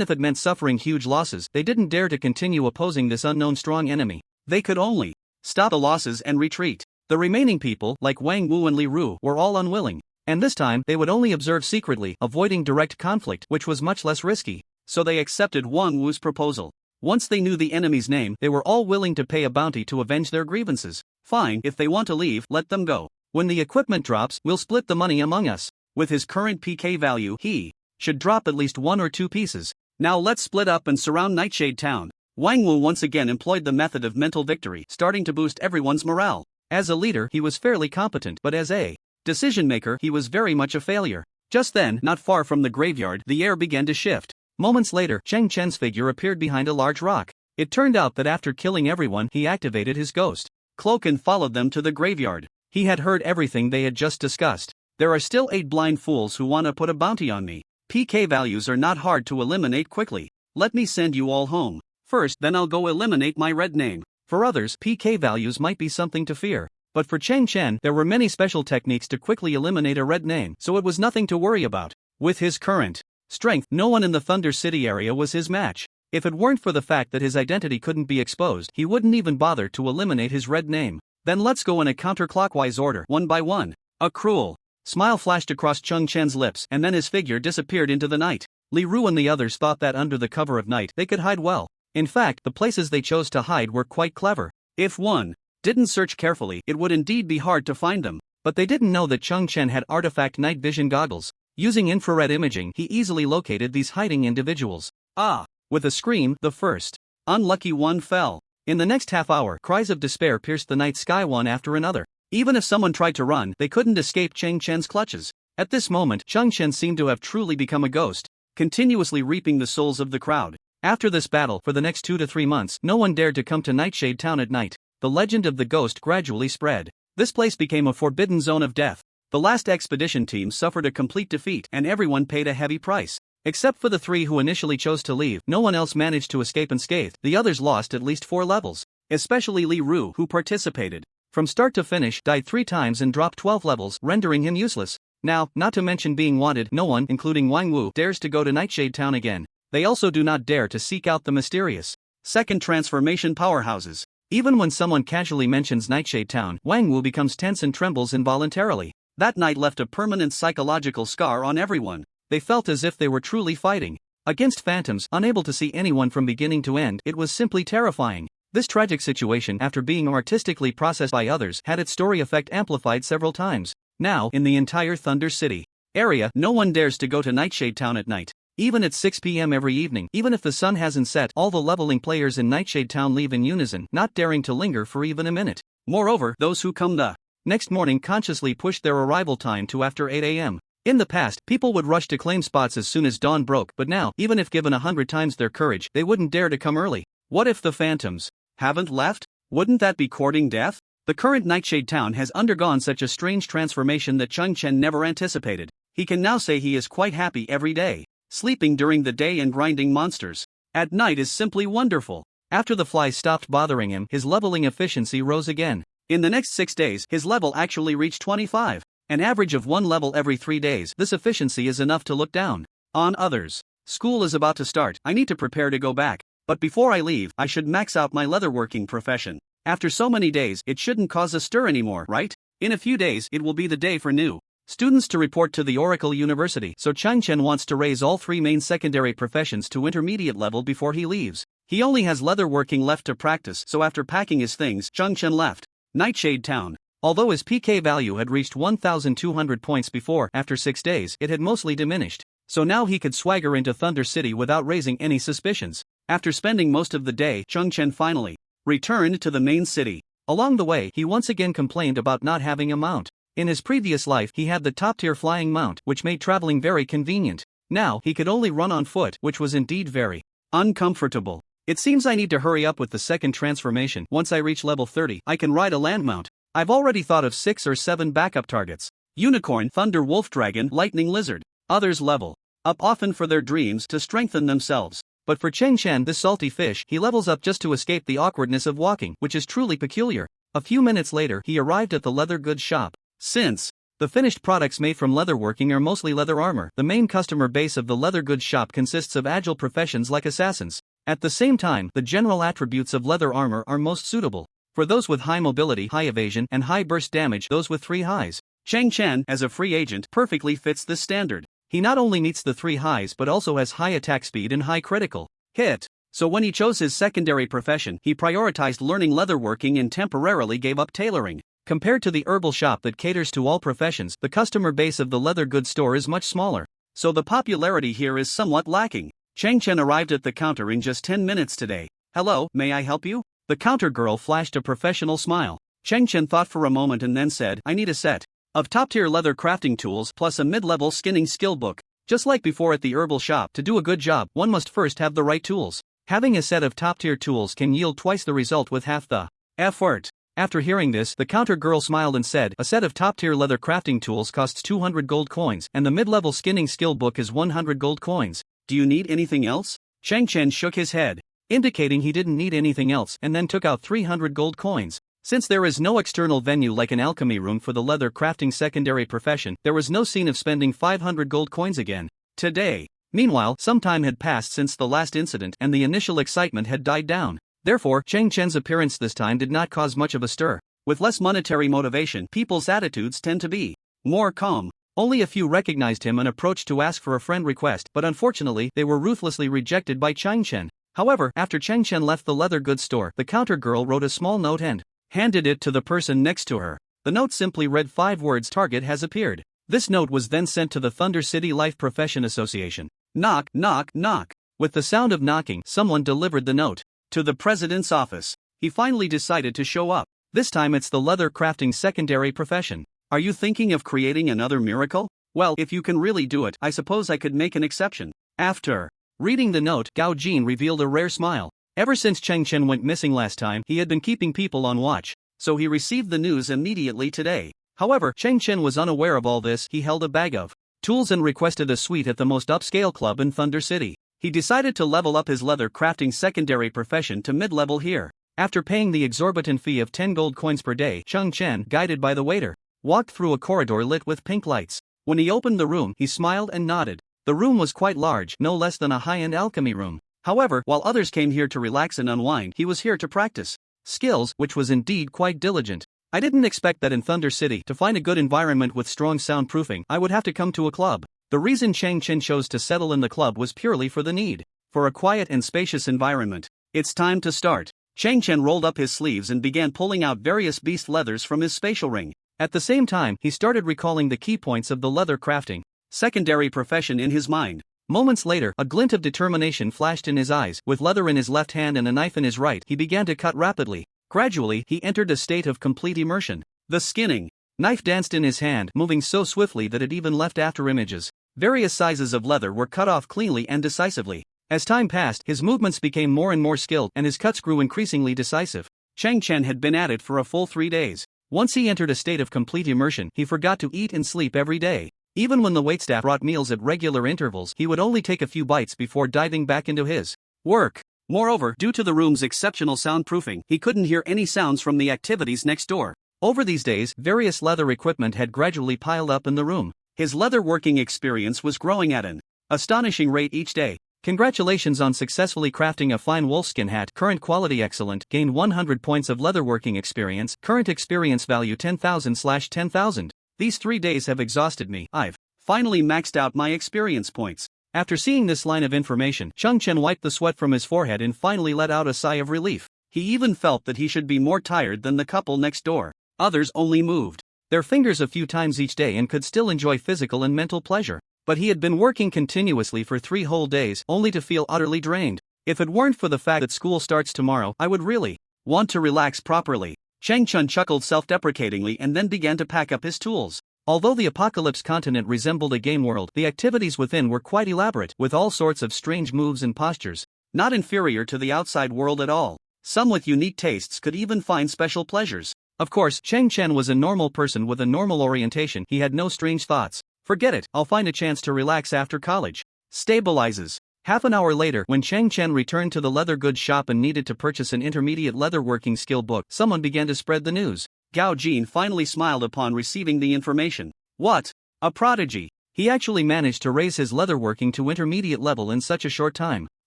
if it meant suffering huge losses, they didn't dare to continue opposing this unknown strong enemy. They could only stop the losses and retreat. The remaining people, like Wang Wu and Li Ru, were all unwilling. And this time, they would only observe secretly, avoiding direct conflict, which was much less risky. So they accepted Wang Wu's proposal. Once they knew the enemy's name, they were all willing to pay a bounty to avenge their grievances. Fine, if they want to leave, let them go. When the equipment drops, we'll split the money among us. With his current PK value, he should drop at least 1 or 2 pieces. Now let's split up and surround Nightshade Town. Wang Wu once again employed the method of mental victory, starting to boost everyone's morale. As a leader, he was fairly competent, but as a decision-maker, he was very much a failure. Just then, not far from the graveyard, the air began to shift. Moments later, Chen's figure appeared behind a large rock. It turned out that after killing everyone, he activated his ghost cloak and followed them to the graveyard. He had heard everything they had just discussed. There are still 8 blind fools who want to put a bounty on me. PK values are not hard to eliminate quickly. Let me send you all home. First, then I'll go eliminate my red name. For others, PK values might be something to fear. But for Chen, there were many special techniques to quickly eliminate a red name, so it was nothing to worry about. With his current strength, no one in the Thunder City area was his match. If it weren't for the fact that his identity couldn't be exposed, he wouldn't even bother to eliminate his red name. Then let's go in a counterclockwise order, one by one. A cruel smile flashed across Chen's lips, and then his figure disappeared into the night. Li Ru and the others thought that under the cover of night they could hide well. In fact, the places they chose to hide were quite clever. If one didn't search carefully, it would indeed be hard to find them. But they didn't know that Chen had artifact night vision goggles. Using infrared imaging, he easily located these hiding individuals. Ah! With a scream, the first unlucky one fell. In the next half hour, cries of despair pierced the night sky one after another. Even if someone tried to run, they couldn't escape Chen's clutches. At this moment, Chen seemed to have truly become a ghost, continuously reaping the souls of the crowd. After this battle, for the next 2 to 3 months, no one dared to come to Nightshade Town at night. The legend of the ghost gradually spread. This place became a forbidden zone of death. The last expedition team suffered a complete defeat, and everyone paid a heavy price. Except for the 3 who initially chose to leave, no one else managed to escape unscathed. The others lost at least 4 levels. Especially Li Ru, who participated from start to finish, died 3 times and dropped 12 levels, rendering him useless. Now, not to mention being wanted, no one, including Wang Wu, dares to go to Nightshade Town again. They also do not dare to seek out the mysterious second transformation powerhouses. Even when someone casually mentions Nightshade Town, Wang Wu becomes tense and trembles involuntarily. That night left a permanent psychological scar on everyone. They felt as if they were truly fighting against phantoms, unable to see anyone from beginning to end. It was simply terrifying. This tragic situation, after being artistically processed by others, had its story effect amplified several times. Now, in the entire Thunder City area, no one dares to go to Nightshade Town at night. Even at 6 p.m. every evening, even if the sun hasn't set, all the leveling players in Nightshade Town leave in unison, not daring to linger for even a minute. Moreover, those who come the next morning consciously push their arrival time to after 8 a.m. In the past, people would rush to claim spots as soon as dawn broke, but now, even if given 100 times their courage, they wouldn't dare to come early. What if the phantoms haven't left? Wouldn't that be courting death? The current Nightshade Town has undergone such a strange transformation that Chen never anticipated. He can now say he is quite happy every day. Sleeping during the day and grinding monsters at night is simply wonderful. After the flies stopped bothering him, his leveling efficiency rose again. In the next 6 days, his level actually reached 25. An average of 1 level every 3 days. This efficiency is enough to look down on others. School is about to start. I need to prepare to go back. But before I leave, I should max out my leatherworking profession. After so many days, it shouldn't cause a stir anymore, right? In a few days, it will be the day for new students to report to the Oracle University, so Chen wants to raise all 3 main secondary professions to intermediate level before he leaves. He only has leatherworking left to practice, so after packing his things, Chen left Nightshade Town. Although his PK value had reached 1,200 points before, after 6 days, it had mostly diminished. So now he could swagger into Thunder City without raising any suspicions. After spending most of the day, Chen finally returned to the main city. Along the way, he once again complained about not having a mount. In his previous life, he had the top-tier flying mount, which made traveling very convenient. Now, he could only run on foot, which was indeed very uncomfortable. It seems I need to hurry up with the second transformation. Once I reach level 30, I can ride a land mount. I've already thought of 6 or 7 backup targets. Unicorn, Thunder Wolf Dragon, Lightning Lizard. Others level up often for their dreams to strengthen themselves. But for Chen, this salty fish, he levels up just to escape the awkwardness of walking, which is truly peculiar. A few minutes later, he arrived at the leather goods shop. Since the finished products made from leatherworking are mostly leather armor, the main customer base of the leather goods shop consists of agile professions like assassins. At the same time, the general attributes of leather armor are most suitable for those with high mobility, high evasion, and high burst damage, those with 3 highs. Chen, as a free agent, perfectly fits this standard. He not only meets the 3 highs but also has high attack speed and high critical hit. So when he chose his secondary profession, he prioritized learning leatherworking and temporarily gave up tailoring. Compared to the herbal shop that caters to all professions, the customer base of the leather goods store is much smaller. So the popularity here is somewhat lacking. Chen arrived at the counter in just 10 minutes today. Hello, may I help you? The counter girl flashed a professional smile. Chen thought for a moment and then said, I need a set of top-tier leather crafting tools plus a mid-level skinning skill book. Just like before at the herbal shop, to do a good job, one must first have the right tools. Having a set of top-tier tools can yield twice the result with half the effort. After hearing this, the counter girl smiled and said, a set of top-tier leather crafting tools costs 200 gold coins, and the mid-level skinning skill book is 100 gold coins. Do you need anything else? Chen shook his head, indicating he didn't need anything else, and then took out 300 gold coins. Since there is no external venue like an alchemy room for the leather crafting secondary profession, there was no scene of spending 500 gold coins again. Today. Meanwhile, some time had passed since the last incident and the initial excitement had died down. Therefore, Chen's appearance this time did not cause much of a stir. With less monetary motivation, people's attitudes tend to be more calm. Only a few recognized him and approached to ask for a friend request, but unfortunately, they were ruthlessly rejected by Chen. However, after Chen left the leather goods store, the counter girl wrote a small note and handed it to the person next to her. The note simply read 5 words: "Target has appeared." This note was then sent to the Thunder City Life Profession Association. Knock, knock, knock. With the sound of knocking, someone delivered the note to the president's office. He finally decided to show up. This time it's the leather crafting secondary profession. Are you thinking of creating another miracle? Well, if you can really do it, I suppose I could make an exception. After reading the note, Gao Jin revealed a rare smile. Ever since Chen went missing last time, he had been keeping people on watch, so he received the news immediately today. However, Chen was unaware of all this. He held a bag of tools and requested a suite at the most upscale club in Thunder City. He decided to level up his leather crafting secondary profession to mid-level here. After paying the exorbitant fee of 10 gold coins per day, Chen, guided by the waiter, walked through a corridor lit with pink lights. When he opened the room, he smiled and nodded. The room was quite large, no less than a high-end alchemy room. However, while others came here to relax and unwind, he was here to practice skills, which was indeed quite diligent. I didn't expect that in Thunder City, to find a good environment with strong soundproofing, I would have to come to a club. The reason Chen chose to settle in the club was purely for the need for a quiet and spacious environment. It's time to start. Chen rolled up his sleeves and began pulling out various beast leathers from his spatial ring. At the same time, he started recalling the key points of the leather crafting secondary profession in his mind. Moments later, a glint of determination flashed in his eyes. With leather in his left hand and a knife in his right, he began to cut rapidly. Gradually, he entered a state of complete immersion. The skinning knife danced in his hand, moving so swiftly that it even left after images. Various sizes of leather were cut off cleanly and decisively. As time passed, his movements became more and more skilled, and his cuts grew increasingly decisive. Chen had been at it for a full 3 days. Once he entered a state of complete immersion, he forgot to eat and sleep every day. Even when the waitstaff brought meals at regular intervals, he would only take a few bites before diving back into his work. Moreover, due to the room's exceptional soundproofing, he couldn't hear any sounds from the activities next door. Over these days, various leather equipment had gradually piled up in the room. His leather working experience was growing at an astonishing rate each day. Congratulations on successfully crafting a fine wolfskin hat. Current quality excellent. Gained 100 points of leatherworking experience. Current experience value 10,000/10,000. These 3 days have exhausted me. I've finally maxed out my experience points. After seeing this line of information, Chen wiped the sweat from his forehead and finally let out a sigh of relief. He even felt that he should be more tired than the couple next door. Others only moved their fingers a few times each day and could still enjoy physical and mental pleasure. But he had been working continuously for 3 whole days, only to feel utterly drained. If it weren't for the fact that school starts tomorrow, I would really want to relax properly. Chen chuckled self-deprecatingly and then began to pack up his tools. Although the Apocalypse continent resembled a game world, the activities within were quite elaborate, with all sorts of strange moves and postures. Not inferior to the outside world at all. Some with unique tastes could even find special pleasures. Of course, Chen was a normal person with a normal orientation. He had no strange thoughts. Forget it, I'll find a chance to relax after college. Stabilizes. Half an hour later, when Chen returned to the leather goods shop and needed to purchase an intermediate leatherworking skill book, someone began to spread the news. Gao Jin finally smiled upon receiving the information. What? A prodigy. He actually managed to raise his leatherworking to intermediate level in such a short time.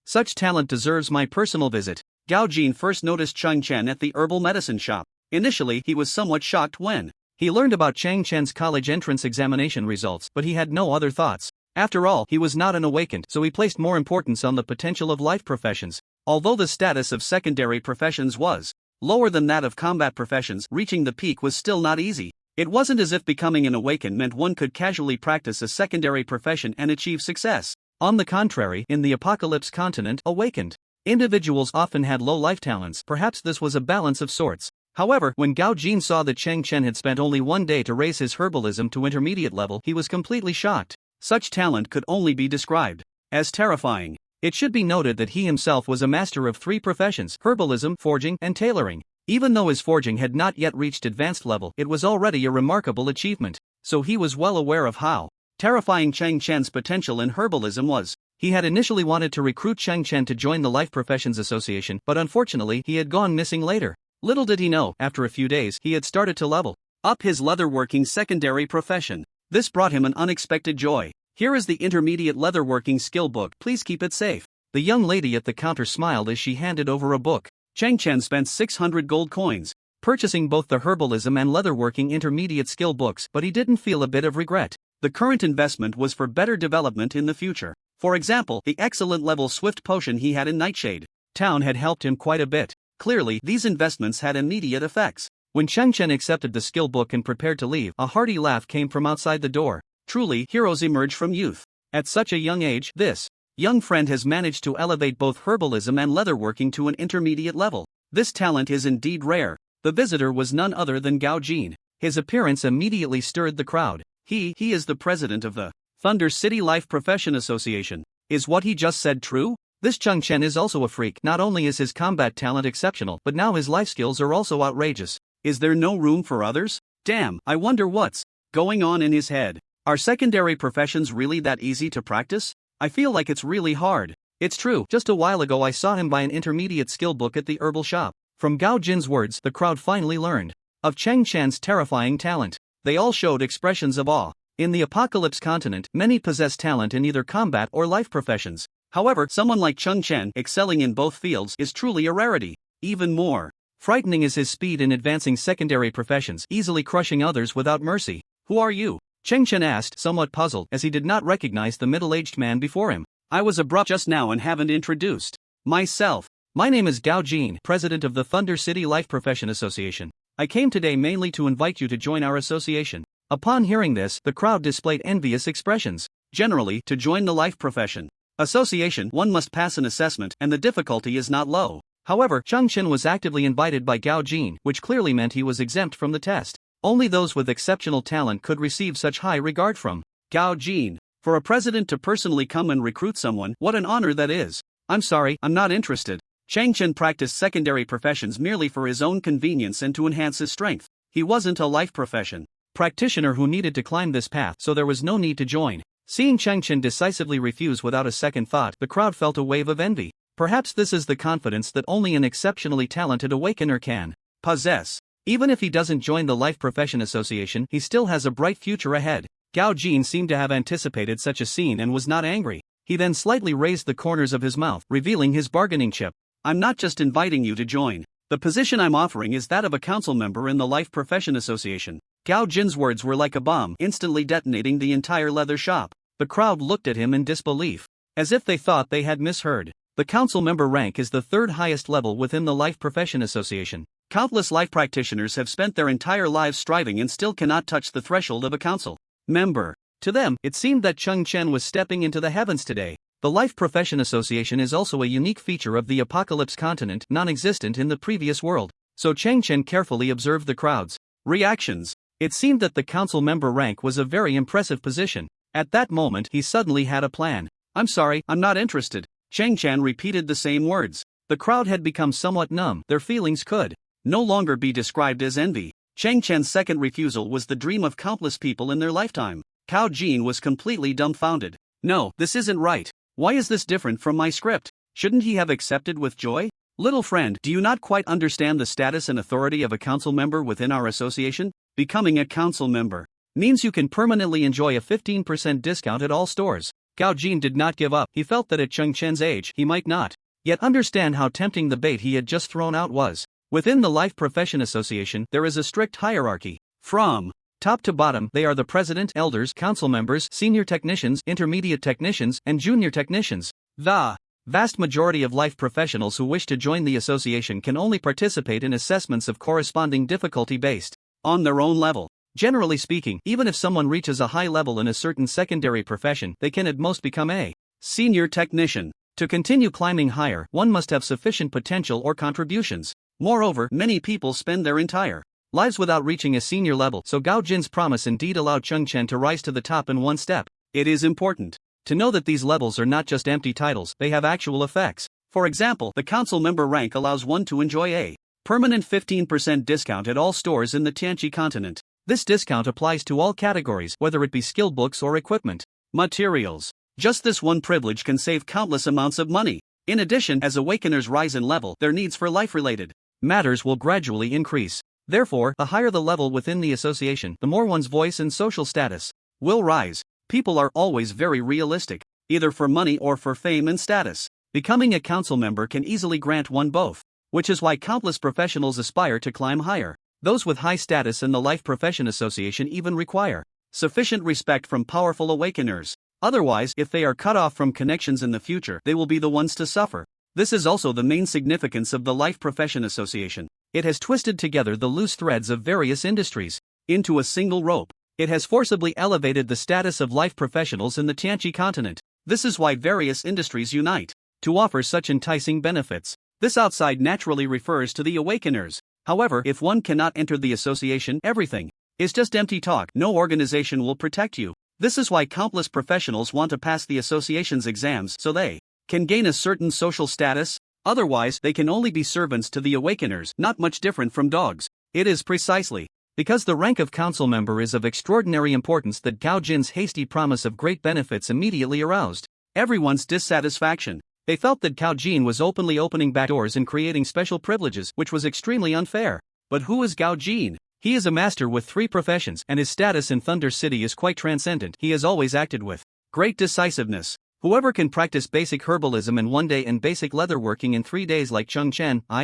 Such talent deserves my personal visit. Gao Jin first noticed Chen at the herbal medicine shop. Initially, he was somewhat shocked when he learned about Chen's college entrance examination results, but he had no other thoughts. After all, he was not an awakened, so he placed more importance on the potential of life professions. Although the status of secondary professions was lower than that of combat professions, reaching the peak was still not easy. It wasn't as if becoming an awakened meant one could casually practice a secondary profession and achieve success. On the contrary, in the Apocalypse continent, awakened individuals often had low life talents. Perhaps this was a balance of sorts. However, when Gao Jin saw that Chen had spent only 1 day to raise his herbalism to intermediate level, he was completely shocked. Such talent could only be described as terrifying. It should be noted that he himself was a master of 3 professions: herbalism, forging, and tailoring. Even though his forging had not yet reached advanced level, it was already a remarkable achievement, so he was well aware of how terrifying Chang Chen's potential in herbalism was. He had initially wanted to recruit Chang Chen to join the Life Professions Association, but unfortunately he had gone missing later. Little did he know, after a few days he had started to level up his leatherworking secondary profession. This brought him an unexpected joy. Here is the intermediate leatherworking skill book, please keep it safe. The young lady at the counter smiled as she handed over a book. Chang Chen spent 600 gold coins, purchasing both the herbalism and leatherworking intermediate skill books, but he didn't feel a bit of regret. The current investment was for better development in the future. For example, the excellent level Swift Potion he had in Nightshade Town had helped him quite a bit. Clearly, these investments had immediate effects. When Chang Chen accepted the skill book and prepared to leave, a hearty laugh came from outside the door. Truly, heroes emerge from youth. At such a young age, this young friend has managed to elevate both herbalism and leatherworking to an intermediate level. This talent is indeed rare. The visitor was none other than Gao Jin. His appearance immediately stirred the crowd. He is the president of the Thunder City Life Profession Association. Is what he just said true? This Chang Chen is also a freak. Not only is his combat talent exceptional, but now his life skills are also outrageous. Is there no room for others? Damn, I wonder what's going on in his head. Are secondary professions really that easy to practice? I feel like it's really hard. It's true, just a while ago I saw him buy an intermediate skill book at the herbal shop. From Gao Jin's words, the crowd finally learned of Chang Chen's terrifying talent. They all showed expressions of awe. In the Apocalypse continent, many possess talent in either combat or life professions. However, someone like Chang Chen, excelling in both fields, is truly a rarity. Even more frightening is his speed in advancing secondary professions, easily crushing others without mercy. Who are you? Chang Chen asked, somewhat puzzled, as he did not recognize the middle-aged man before him. I was abrupt just now and haven't introduced myself. My name is Gao Jin, president of the Thunder City Life Profession Association. I came today mainly to invite you to join our association. Upon hearing this, the crowd displayed envious expressions. Generally, to join the life profession association, one must pass an assessment, and the difficulty is not low. However, Chang Chen was actively invited by Gao Jin, which clearly meant he was exempt from the test. Only those with exceptional talent could receive such high regard from Gao Jin. For a president to personally come and recruit someone, what an honor that is. I'm sorry, I'm not interested. Chang Chen practiced secondary professions merely for his own convenience and to enhance his strength. He wasn't a life profession practitioner who needed to climb this path, so there was no need to join. Seeing Chang Chen decisively refuse without a second thought, the crowd felt a wave of envy. Perhaps this is the confidence that only an exceptionally talented awakener can possess. Even if he doesn't join the Life Profession Association, he still has a bright future ahead. Gao Jin seemed to have anticipated such a scene and was not angry. He then slightly raised the corners of his mouth, revealing his bargaining chip. I'm not just inviting you to join. The position I'm offering is that of a council member in the Life Profession Association. Gao Jin's words were like a bomb, instantly detonating the entire leather shop. The crowd looked at him in disbelief, as if they thought they had misheard. The council member rank is the third highest level within the Life Profession Association. Countless life practitioners have spent their entire lives striving and still cannot touch the threshold of a council member. To them, it seemed that Chang Chen was stepping into the heavens today. The Life Profession Association is also a unique feature of the Apocalypse continent, non-existent in the previous world. So Chang Chen carefully observed the crowd's reactions. It seemed that the council member rank was a very impressive position. At that moment, he suddenly had a plan. I'm sorry, I'm not interested. Chang Chen repeated the same words. The crowd had become somewhat numb. Their feelings could no longer be described as envy. Chang Chen's second refusal was the dream of countless people in their lifetime. Gao Jin was completely dumbfounded. No, this isn't right. Why is this different from my script? Shouldn't he have accepted with joy? Little friend, do you not quite understand the status and authority of a council member within our association? Becoming a council member means you can permanently enjoy a 15% discount at all stores. Gao Jin did not give up. He felt that at Chang Chen's age, he might not yet understand how tempting the bait he had just thrown out was. Within the Life Profession Association, there is a strict hierarchy. From top to bottom, they are the president, elders, council members, senior technicians, intermediate technicians, and junior technicians. The vast majority of life professionals who wish to join the association can only participate in assessments of corresponding difficulty based on their own level. Generally speaking, even if someone reaches a high level in a certain secondary profession, they can at most become a senior technician. To continue climbing higher, one must have sufficient potential or contributions. Moreover, many people spend their entire lives without reaching a senior level, so Gao Jin's promise indeed allowed Chang Chen to rise to the top in one step. It is important to know that these levels are not just empty titles, they have actual effects. For example, the council member rank allows one to enjoy a Permanent 15% discount at all stores in the Tianqi continent. This discount applies to all categories, whether it be skill books or equipment. Materials. Just this one privilege can save countless amounts of money. In addition, as awakeners rise in level, their needs for life-related matters will gradually increase. Therefore, the higher the level within the association, the more one's voice and social status will rise. People are always very realistic, either for money or for fame and status. Becoming a council member can easily grant one both, which is why countless professionals aspire to climb higher. Those with high status in the Life Profession Association even require sufficient respect from powerful awakeners. Otherwise, if they are cut off from connections in the future, they will be the ones to suffer. This is also the main significance of the Life Profession Association. It has twisted together the loose threads of various industries into a single rope. It has forcibly elevated the status of life professionals in the Tianqi continent. This is why various industries unite to offer such enticing benefits. This outside naturally refers to the awakeners. However, if one cannot enter the association, everything is just empty talk. No organization will protect you. This is why countless professionals want to pass the association's exams so they can gain a certain social status. Otherwise, they can only be servants to the awakeners, not much different from dogs. It is precisely because the rank of council member is of extraordinary importance that Gao Jin's hasty promise of great benefits immediately aroused everyone's dissatisfaction. They felt that Gao Jin was openly opening back doors and creating special privileges, which was extremely unfair. But who is Gao Jin? He is a master with 3 professions, and his status in Thunder City is quite transcendent. He has always acted with great decisiveness. Whoever can practice basic herbalism in 1 day and basic leatherworking in 3 days like Chen,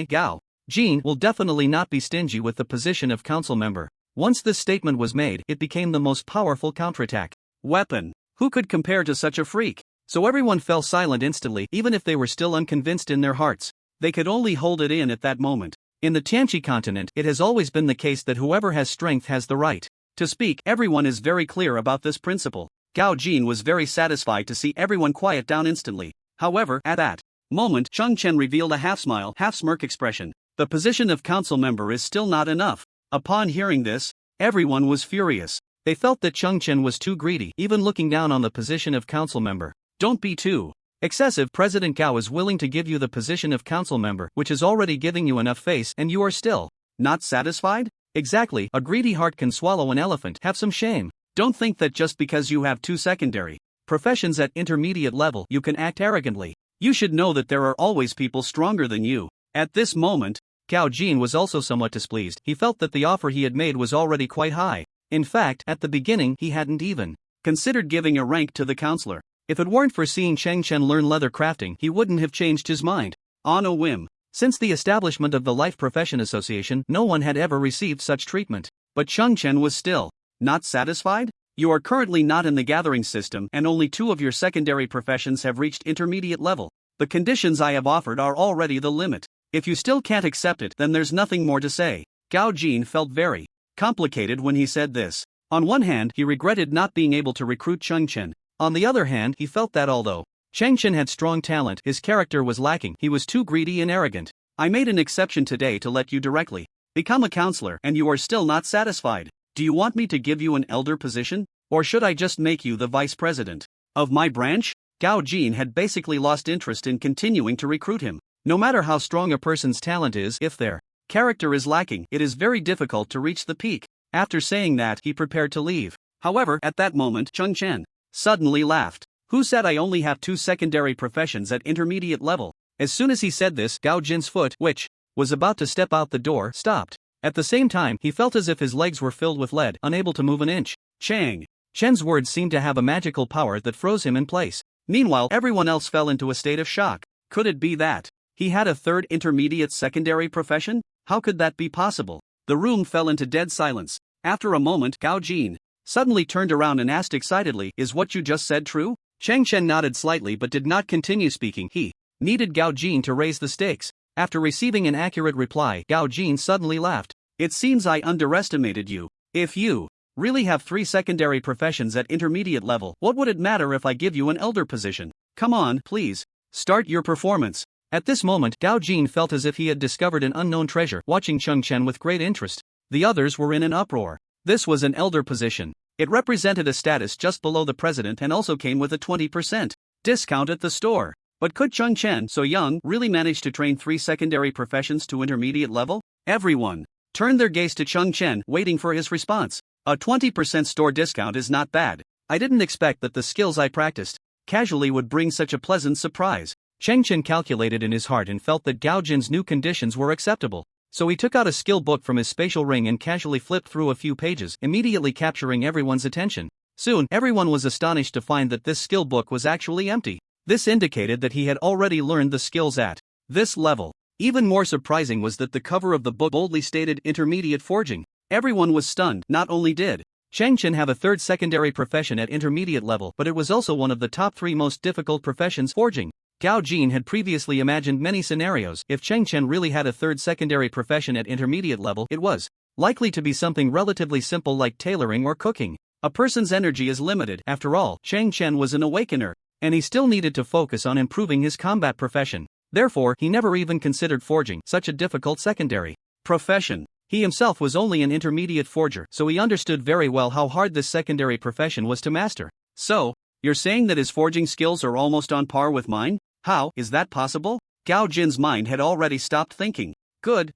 Gao Jin, will definitely not be stingy with the position of council member. Once this statement was made, it became the most powerful counterattack weapon. Who could compare to such a freak? So everyone fell silent instantly, even if they were still unconvinced in their hearts. They could only hold it in at that moment. In the Tianqi continent, it has always been the case that whoever has strength has the right to speak. Everyone is very clear about this principle. Gao Jin was very satisfied to see everyone quiet down instantly. However, at that moment, Chen revealed a half-smile, half-smirk expression. The position of council member is still not enough. Upon hearing this, everyone was furious. They felt that Chen was too greedy, even looking down on the position of council member. Don't be too excessive. President Gao is willing to give you the position of council member, which is already giving you enough face, and you are still not satisfied? Exactly, a greedy heart can swallow an elephant. Have some shame. Don't think that just because you have 2 secondary professions at intermediate level, you can act arrogantly. You should know that there are always people stronger than you. At this moment, Gao Jin was also somewhat displeased. He felt that the offer he had made was already quite high. In fact, at the beginning, he hadn't even considered giving a rank to the counselor. If it weren't for seeing Chen learn leather crafting, he wouldn't have changed his mind on a whim. Since the establishment of the Life Profession Association, no one had ever received such treatment. But Chen was still not satisfied? You are currently not in the gathering system, and only 2 of your secondary professions have reached intermediate level. The conditions I have offered are already the limit. If you still can't accept it, then there's nothing more to say. Gao Jin felt very complicated when he said this. On one hand, he regretted not being able to recruit Chen. On the other hand, he felt that although Chen had strong talent, his character was lacking. He was too greedy and arrogant. I made an exception today to let you directly become a counselor, and you are still not satisfied. Do you want me to give you an elder position? Or should I just make you the vice president of my branch? Gao Jin had basically lost interest in continuing to recruit him. No matter how strong a person's talent is, if their character is lacking, it is very difficult to reach the peak. After saying that, he prepared to leave. However, at that moment, Chen suddenly laughed. Who said I only have 2 secondary professions at intermediate level? As soon as he said this, Gao Jin's foot, which was about to step out the door, stopped. At the same time, he felt as if his legs were filled with lead, unable to move an inch. Chen's words seemed to have a magical power that froze him in place. Meanwhile, everyone else fell into a state of shock. Could it be that he had a 3rd intermediate secondary profession? How could that be possible? The room fell into dead silence. After a moment, Gao Jin suddenly turned around and asked excitedly, "Is what you just said true?" Chen nodded slightly but did not continue speaking. He needed Gao Jin to raise the stakes. After receiving an accurate reply, Gao Jin suddenly laughed. "It seems I underestimated you. If you really have 3 secondary professions at intermediate level, what would it matter if I give you an elder position? Come on, please. Start your performance." At this moment, Gao Jin felt as if he had discovered an unknown treasure, watching Chen with great interest. The others were in an uproar. This was an elder position. It represented a status just below the president and also came with a 20% discount at the store. But could Chen, so young, really manage to train 3 secondary professions to intermediate level? Everyone turned their gaze to Chen, waiting for his response. A 20% store discount is not bad. I didn't expect that the skills I practiced casually would bring such a pleasant surprise. Chen calculated in his heart and felt that Gao Jin's new conditions were acceptable. So he took out a skill book from his spatial ring and casually flipped through a few pages, immediately capturing everyone's attention. Soon, everyone was astonished to find that this skill book was actually empty. This indicated that he had already learned the skills at this level. Even more surprising was that the cover of the book boldly stated Intermediate Forging. Everyone was stunned. Not only did Chen have a third secondary profession at intermediate level, but it was also one of the top 3 most difficult professions, forging. Gao Jin had previously imagined many scenarios. If Chen really had a third secondary profession at intermediate level, it was likely to be something relatively simple like tailoring or cooking. A person's energy is limited. After all, Chen was an awakener, and he still needed to focus on improving his combat profession. Therefore, he never even considered forging such a difficult secondary profession. He himself was only an intermediate forger, so he understood very well how hard this secondary profession was to master. So, you're saying that his forging skills are almost on par with mine? How is that possible? Gao Jin's mind had already stopped thinking. Good.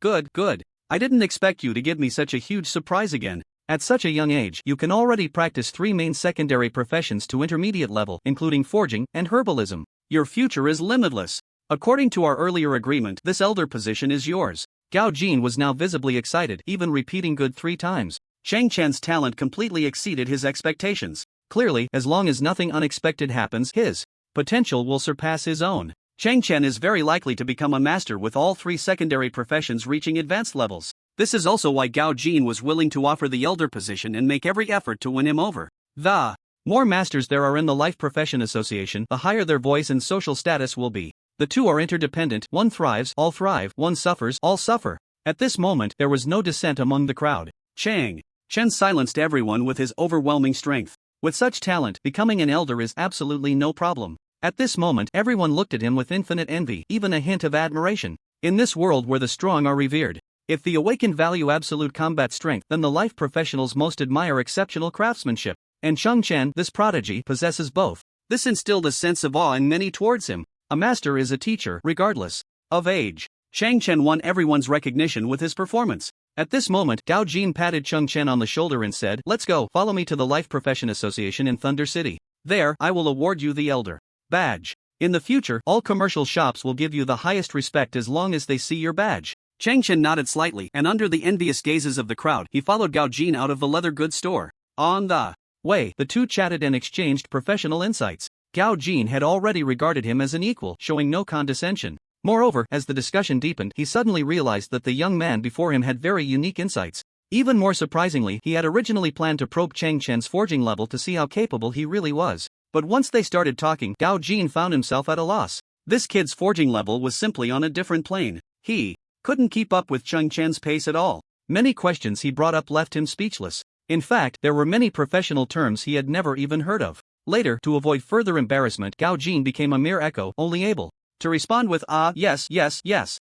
I didn't expect you to give me such a huge surprise again. At such a young age, you can already practice 3 main secondary professions to intermediate level, including forging and herbalism. Your future is limitless. According to our earlier agreement, this elder position is yours. Gao Jin was now visibly excited, even repeating good 3 times. Chen's talent completely exceeded his expectations. Clearly, as long as nothing unexpected happens, his potential will surpass his own. Chen is very likely to become a master with all 3 secondary professions reaching advanced levels. This is also why Gao Jin was willing to offer the elder position and make every effort to win him over. The more masters there are in the Life Profession Association, the higher their voice and social status will be. The two are interdependent. One thrives, all thrive. One suffers, all suffer. At this moment, there was no dissent among the crowd. Chen silenced everyone with his overwhelming strength. With such talent, becoming an elder is absolutely no problem. At this moment, everyone looked at him with infinite envy, even a hint of admiration. In this world where the strong are revered, if the awakened value absolute combat strength, then the life professionals most admire exceptional craftsmanship. And Chong, this prodigy, possesses both. This instilled a sense of awe in many towards him. A master is a teacher, regardless of age. Chen won everyone's recognition with his performance. At this moment, Gao Jin patted Chong on the shoulder and said, "Let's go, follow me to the Life Profession Association in Thunder City. There, I will award you the Elder Badge. In the future, all commercial shops will give you the highest respect as long as they see your badge." Chen nodded slightly, and under the envious gazes of the crowd, he followed Gao Jin out of the leather goods store. On the way, the two chatted and exchanged professional insights. Gao Jin had already regarded him as an equal, showing no condescension. Moreover, as the discussion deepened, he suddenly realized that the young man before him had very unique insights. Even more surprisingly, he had originally planned to probe Chen's forging level to see how capable he really was. But once they started talking, Gao Jin found himself at a loss. This kid's forging level was simply on a different plane. He couldn't keep up with Chen's pace at all. Many questions he brought up left him speechless. In fact, there were many professional terms he had never even heard of. Later, to avoid further embarrassment, Gao Jin became a mere echo, only able to respond with yes.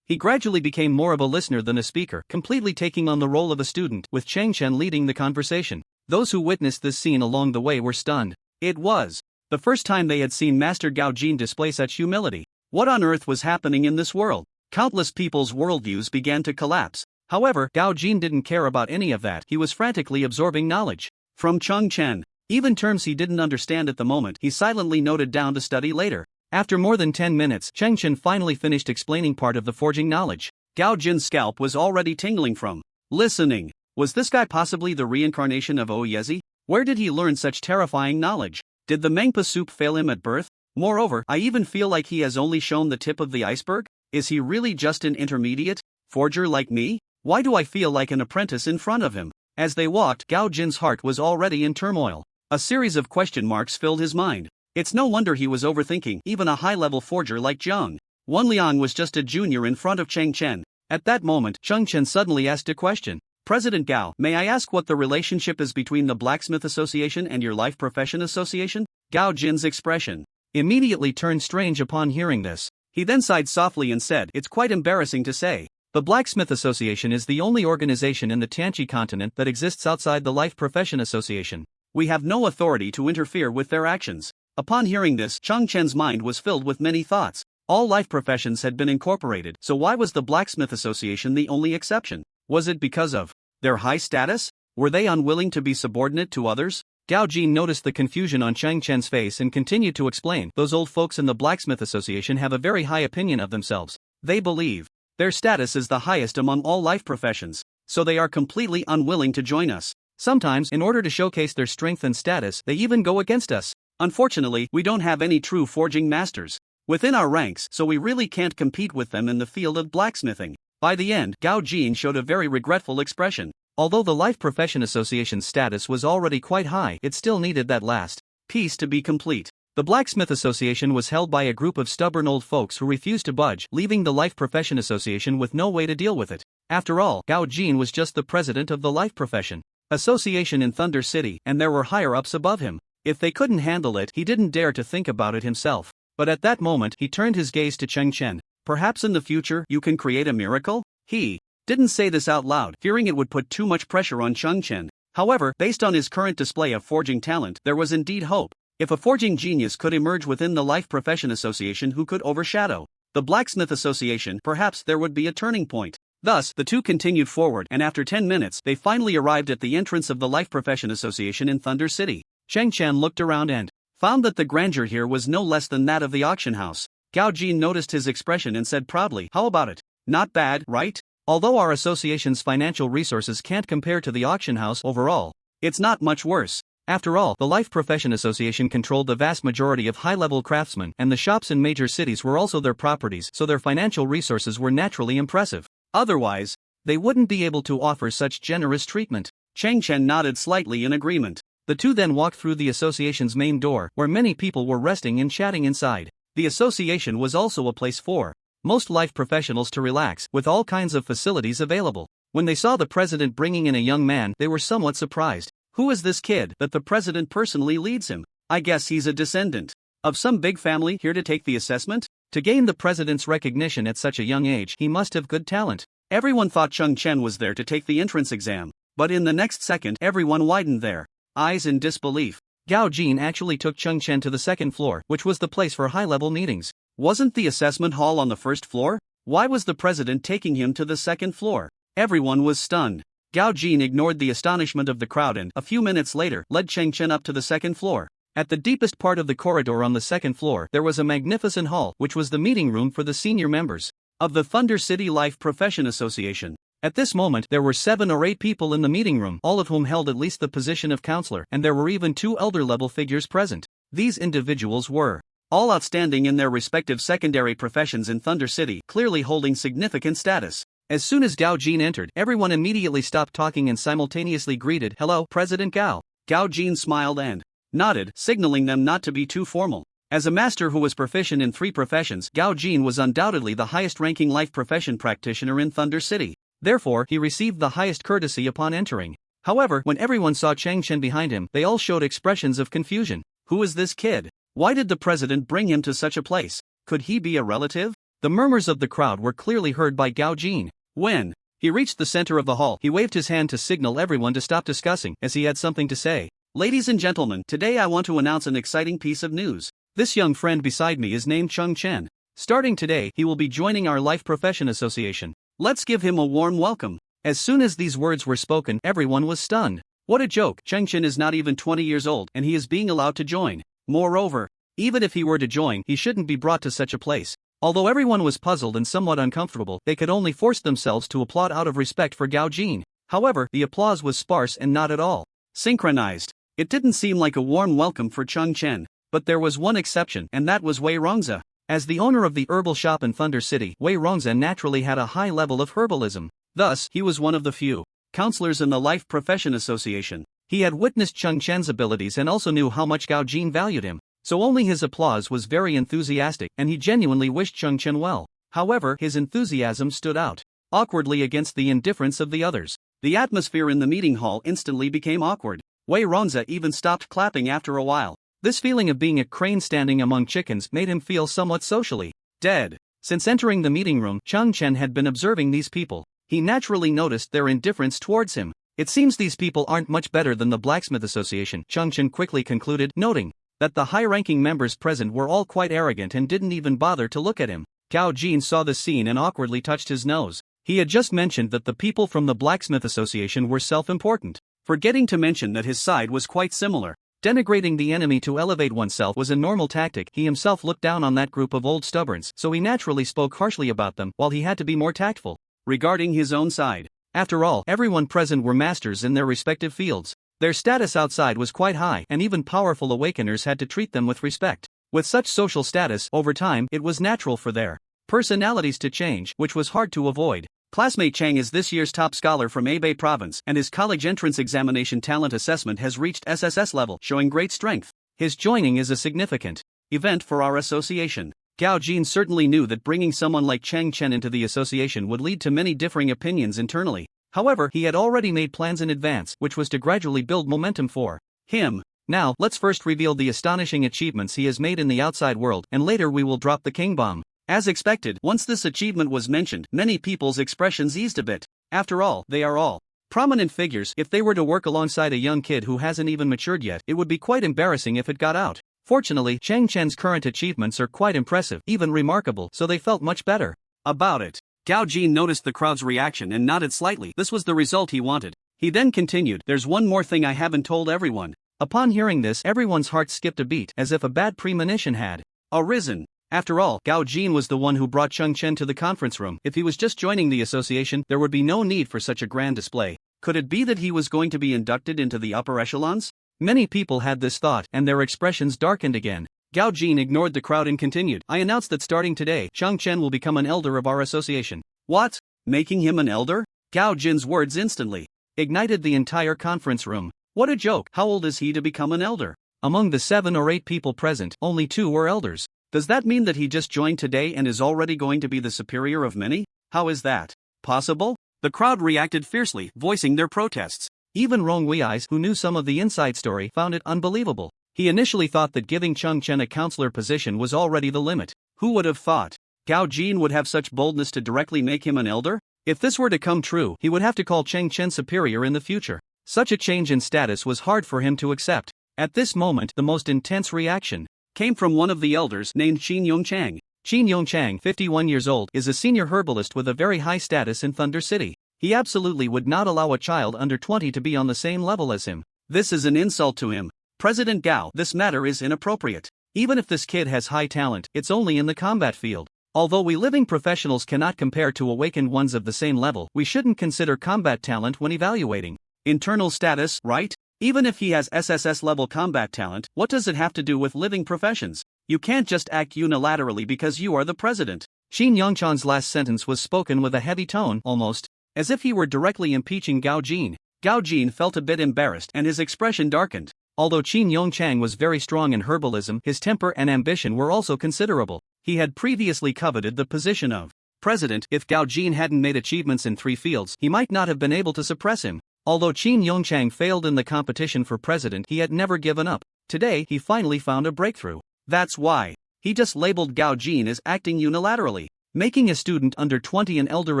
He gradually became more of a listener than a speaker, completely taking on the role of a student, with Chen leading the conversation. Those who witnessed this scene along the way were stunned. It was the first time they had seen Master Gao Jin display such humility. What on earth was happening in this world? Countless people's worldviews began to collapse. However, Gao Jin didn't care about any of that. He was frantically absorbing knowledge from Chong. Even terms he didn't understand at the moment, he silently noted down to study later. After more than 10 minutes, Chen finally finished explaining part of the forging knowledge. Gao Jin's scalp was already tingling from listening. Was this guy possibly the reincarnation of Oyezi? Where did he learn such terrifying knowledge? Did the Mangpa soup fail him at birth? Moreover, I even feel like he has only shown the tip of the iceberg. Is he really just an intermediate forger like me? Why do I feel like an apprentice in front of him? As they walked, Gao Jin's heart was already in turmoil. A series of question marks filled his mind. It's no wonder he was overthinking. Even a high-level forger like Zhang Wenliang was just a junior in front of Chen. At that moment, Chen suddenly asked a question. "President Gao, may I ask what the relationship is between the Blacksmith Association and your Life Profession Association?" Gao Jin's expression immediately turned strange upon hearing this. He then sighed softly and said, "It's quite embarrassing to say. The Blacksmith Association is the only organization in the Tianqi continent that exists outside the Life Profession Association. We have no authority to interfere with their actions." Upon hearing this, Chong Chen's mind was filled with many thoughts. All life professions had been incorporated, so why was the Blacksmith Association the only exception? Was it because of their high status? Were they unwilling to be subordinate to others? Gao Jin noticed the confusion on Cheng Chen's face and continued to explain. Those old folks in the Blacksmith Association have a very high opinion of themselves. They believe their status is the highest among all life professions, so they are completely unwilling to join us. Sometimes, in order to showcase their strength and status, they even go against us. Unfortunately, we don't have any true forging masters within our ranks, so we really can't compete with them in the field of blacksmithing. By the end, Gao Jin showed a very regretful expression. Although the Life Profession Association's status was already quite high, it still needed that last piece to be complete. The Blacksmith Association was held by a group of stubborn old folks who refused to budge, leaving the Life Profession Association with no way to deal with it. After all, Gao Jin was just the president of the Life Profession Association in Thunder City, and there were higher-ups above him. If they couldn't handle it, he didn't dare to think about it himself. But at that moment, he turned his gaze to Cheng Chen. Perhaps in the future, you can create a miracle? He didn't say this out loud, fearing it would put too much pressure on Cheng Chen. However, based on his current display of forging talent, there was indeed hope. If a forging genius could emerge within the Life Profession Association who could overshadow the Blacksmith Association, perhaps there would be a turning point. Thus, the two continued forward, and after 10 minutes, they finally arrived at the entrance of the Life Profession Association in Thunder City. Cheng Chen looked around and found that the grandeur here was no less than that of the auction house. Gao Jin noticed his expression and said proudly, "How about it? Not bad, right? Although our association's financial resources can't compare to the auction house overall, it's not much worse." After all, the Life Profession Association controlled the vast majority of high-level craftsmen, and the shops in major cities were also their properties, so their financial resources were naturally impressive. Otherwise, they wouldn't be able to offer such generous treatment. Cheng Chen nodded slightly in agreement. The two then walked through the association's main door, where many people were resting and chatting inside. The association was also a place for most life professionals to relax, with all kinds of facilities available. When they saw the president bringing in a young man, they were somewhat surprised. Who is this kid that the president personally leads him? I guess he's a descendant of some big family here to take the assessment? To gain the president's recognition at such a young age, he must have good talent. Everyone thought Cheng Chen was there to take the entrance exam, but in the next second, everyone widened their eyes in disbelief. Gao Jin actually took Cheng Chen to the second floor, which was the place for high-level meetings. Wasn't the assessment hall on the first floor? Why was the president taking him to the second floor? Everyone was stunned. Gao Jin ignored the astonishment of the crowd and, a few minutes later, led Cheng Chen up to the second floor. At the deepest part of the corridor on the second floor, there was a magnificent hall, which was the meeting room for the senior members of the Thunder City Life Profession Association. At this moment, there were 7 or 8 people in the meeting room, all of whom held at least the position of counselor, and there were even 2 elder-level figures present. These individuals were all outstanding in their respective secondary professions in Thunder City, clearly holding significant status. As soon as Gao Jin entered, everyone immediately stopped talking and simultaneously greeted, "Hello, President Gao." Gao Jin smiled and nodded, signaling them not to be too formal. As a master who was proficient in 3 professions, Gao Jin was undoubtedly the highest-ranking life profession practitioner in Thunder City. Therefore, he received the highest courtesy upon entering. However, when everyone saw Cheng Chen behind him, they all showed expressions of confusion. Who is this kid? Why did the president bring him to such a place? Could he be a relative? The murmurs of the crowd were clearly heard by Gao Jin. When he reached the center of the hall, he waved his hand to signal everyone to stop discussing, as he had something to say. "Ladies and gentlemen, today I want to announce an exciting piece of news. This young friend beside me is named Cheng Chen. Starting today, he will be joining our Life Profession Association. Let's give him a warm welcome." As soon as these words were spoken, everyone was stunned. What a joke! Cheng Chen is not even 20 years old, and he is being allowed to join. Moreover, even if he were to join, he shouldn't be brought to such a place. Although everyone was puzzled and somewhat uncomfortable, they could only force themselves to applaud out of respect for Gao Jin. However, the applause was sparse and not at all synchronized. It didn't seem like a warm welcome for Cheng Chen. But there was one exception, and that was Wei Rongzi. As the owner of the herbal shop in Thunder City, Wei Rongzi naturally had a high level of herbalism. Thus, he was one of the few counselors in the Life Profession Association. He had witnessed Cheng Chen's abilities and also knew how much Gao Jin valued him. So only his applause was very enthusiastic, and he genuinely wished Cheng Chen well. However, his enthusiasm stood out awkwardly against the indifference of the others. The atmosphere in the meeting hall instantly became awkward. Wei Rongzi even stopped clapping after a while. This feeling of being a crane standing among chickens made him feel somewhat socially dead. Since entering the meeting room, Cheng Chen had been observing these people. He naturally noticed their indifference towards him. It seems these people aren't much better than the Blacksmith Association, Cheng Chen quickly concluded, noting that the high-ranking members present were all quite arrogant and didn't even bother to look at him. Gao Jin saw the scene and awkwardly touched his nose. He had just mentioned that the people from the Blacksmith Association were self-important, forgetting to mention that his side was quite similar. Denigrating the enemy to elevate oneself was a normal tactic. He himself looked down on that group of old stubborns, so he naturally spoke harshly about them, while he had to be more tactful regarding his own side. After all, everyone present were masters in their respective fields. Their status outside was quite high, and even powerful awakeners had to treat them with respect. With such social status, over time, it was natural for their personalities to change, which was hard to avoid. Classmate Chang is this year's top scholar from Hebei province, and his college entrance examination talent assessment has reached SSS level, showing great strength. His joining is a significant event for our association. Gao Jin certainly knew that bringing someone like Chen into the association would lead to many differing opinions internally. However, he had already made plans in advance, which was to gradually build momentum for him. Now, let's first reveal the astonishing achievements he has made in the outside world, and later we will drop the king bomb. As expected, once this achievement was mentioned, many people's expressions eased a bit. After all, they are all prominent figures. If they were to work alongside a young kid who hasn't even matured yet, it would be quite embarrassing if it got out. Fortunately, Chen's current achievements are quite impressive, even remarkable, so they felt much better about it. Gao Jin noticed the crowd's reaction and nodded slightly. This was the result he wanted. He then continued, "There's one more thing I haven't told everyone." Upon hearing this, everyone's heart skipped a beat, as if a bad premonition had arisen. After all, Gao Jin was the one who brought Chen to the conference room. If he was just joining the association, there would be no need for such a grand display. Could it be that he was going to be inducted into the upper echelons? Many people had this thought, and their expressions darkened again. Gao Jin ignored the crowd and continued, "I announce that starting today, Chen will become an elder of our association." What? Making him an elder? Gao Jin's words instantly ignited the entire conference room. What a joke! How old is he to become an elder? Among the 7 or 8 people present, only 2 were elders. Does that mean that he just joined today and is already going to be the superior of many? How is that possible? The crowd reacted fiercely, voicing their protests. Even Rong Wei's, who knew some of the inside story, found it unbelievable. He initially thought that giving Chen a counselor position was already the limit. Who would have thought Gao Jin would have such boldness to directly make him an elder? If this were to come true, he would have to call Chen superior in the future. Such a change in status was hard for him to accept. At this moment, the most intense reaction came from one of the elders named Qin Yongchang. Qin Yongchang, 51 years old, is a senior herbalist with a very high status in Thunder City. He absolutely would not allow a child under 20 to be on the same level as him. This is an insult to him. President Gao, this matter is inappropriate. Even if this kid has high talent, it's only in the combat field. Although we living professionals cannot compare to awakened ones of the same level, we shouldn't consider combat talent when evaluating internal status, right? Even if he has SSS level combat talent, what does it have to do with living professions? You can't just act unilaterally because you are the president. Qin Yongchang's last sentence was spoken with a heavy tone, almost as if he were directly impeaching Gao Jin. Gao Jin felt a bit embarrassed and his expression darkened. Although Qin Yongchang was very strong in herbalism, his temper and ambition were also considerable. He had previously coveted the position of president. If Gao Jin hadn't made achievements in 3 fields, he might not have been able to suppress him. Although Qin Yongchang failed in the competition for president, he had never given up. Today, he finally found a breakthrough. That's why he just labeled Gao Jin as acting unilaterally. Making a student under 20 an elder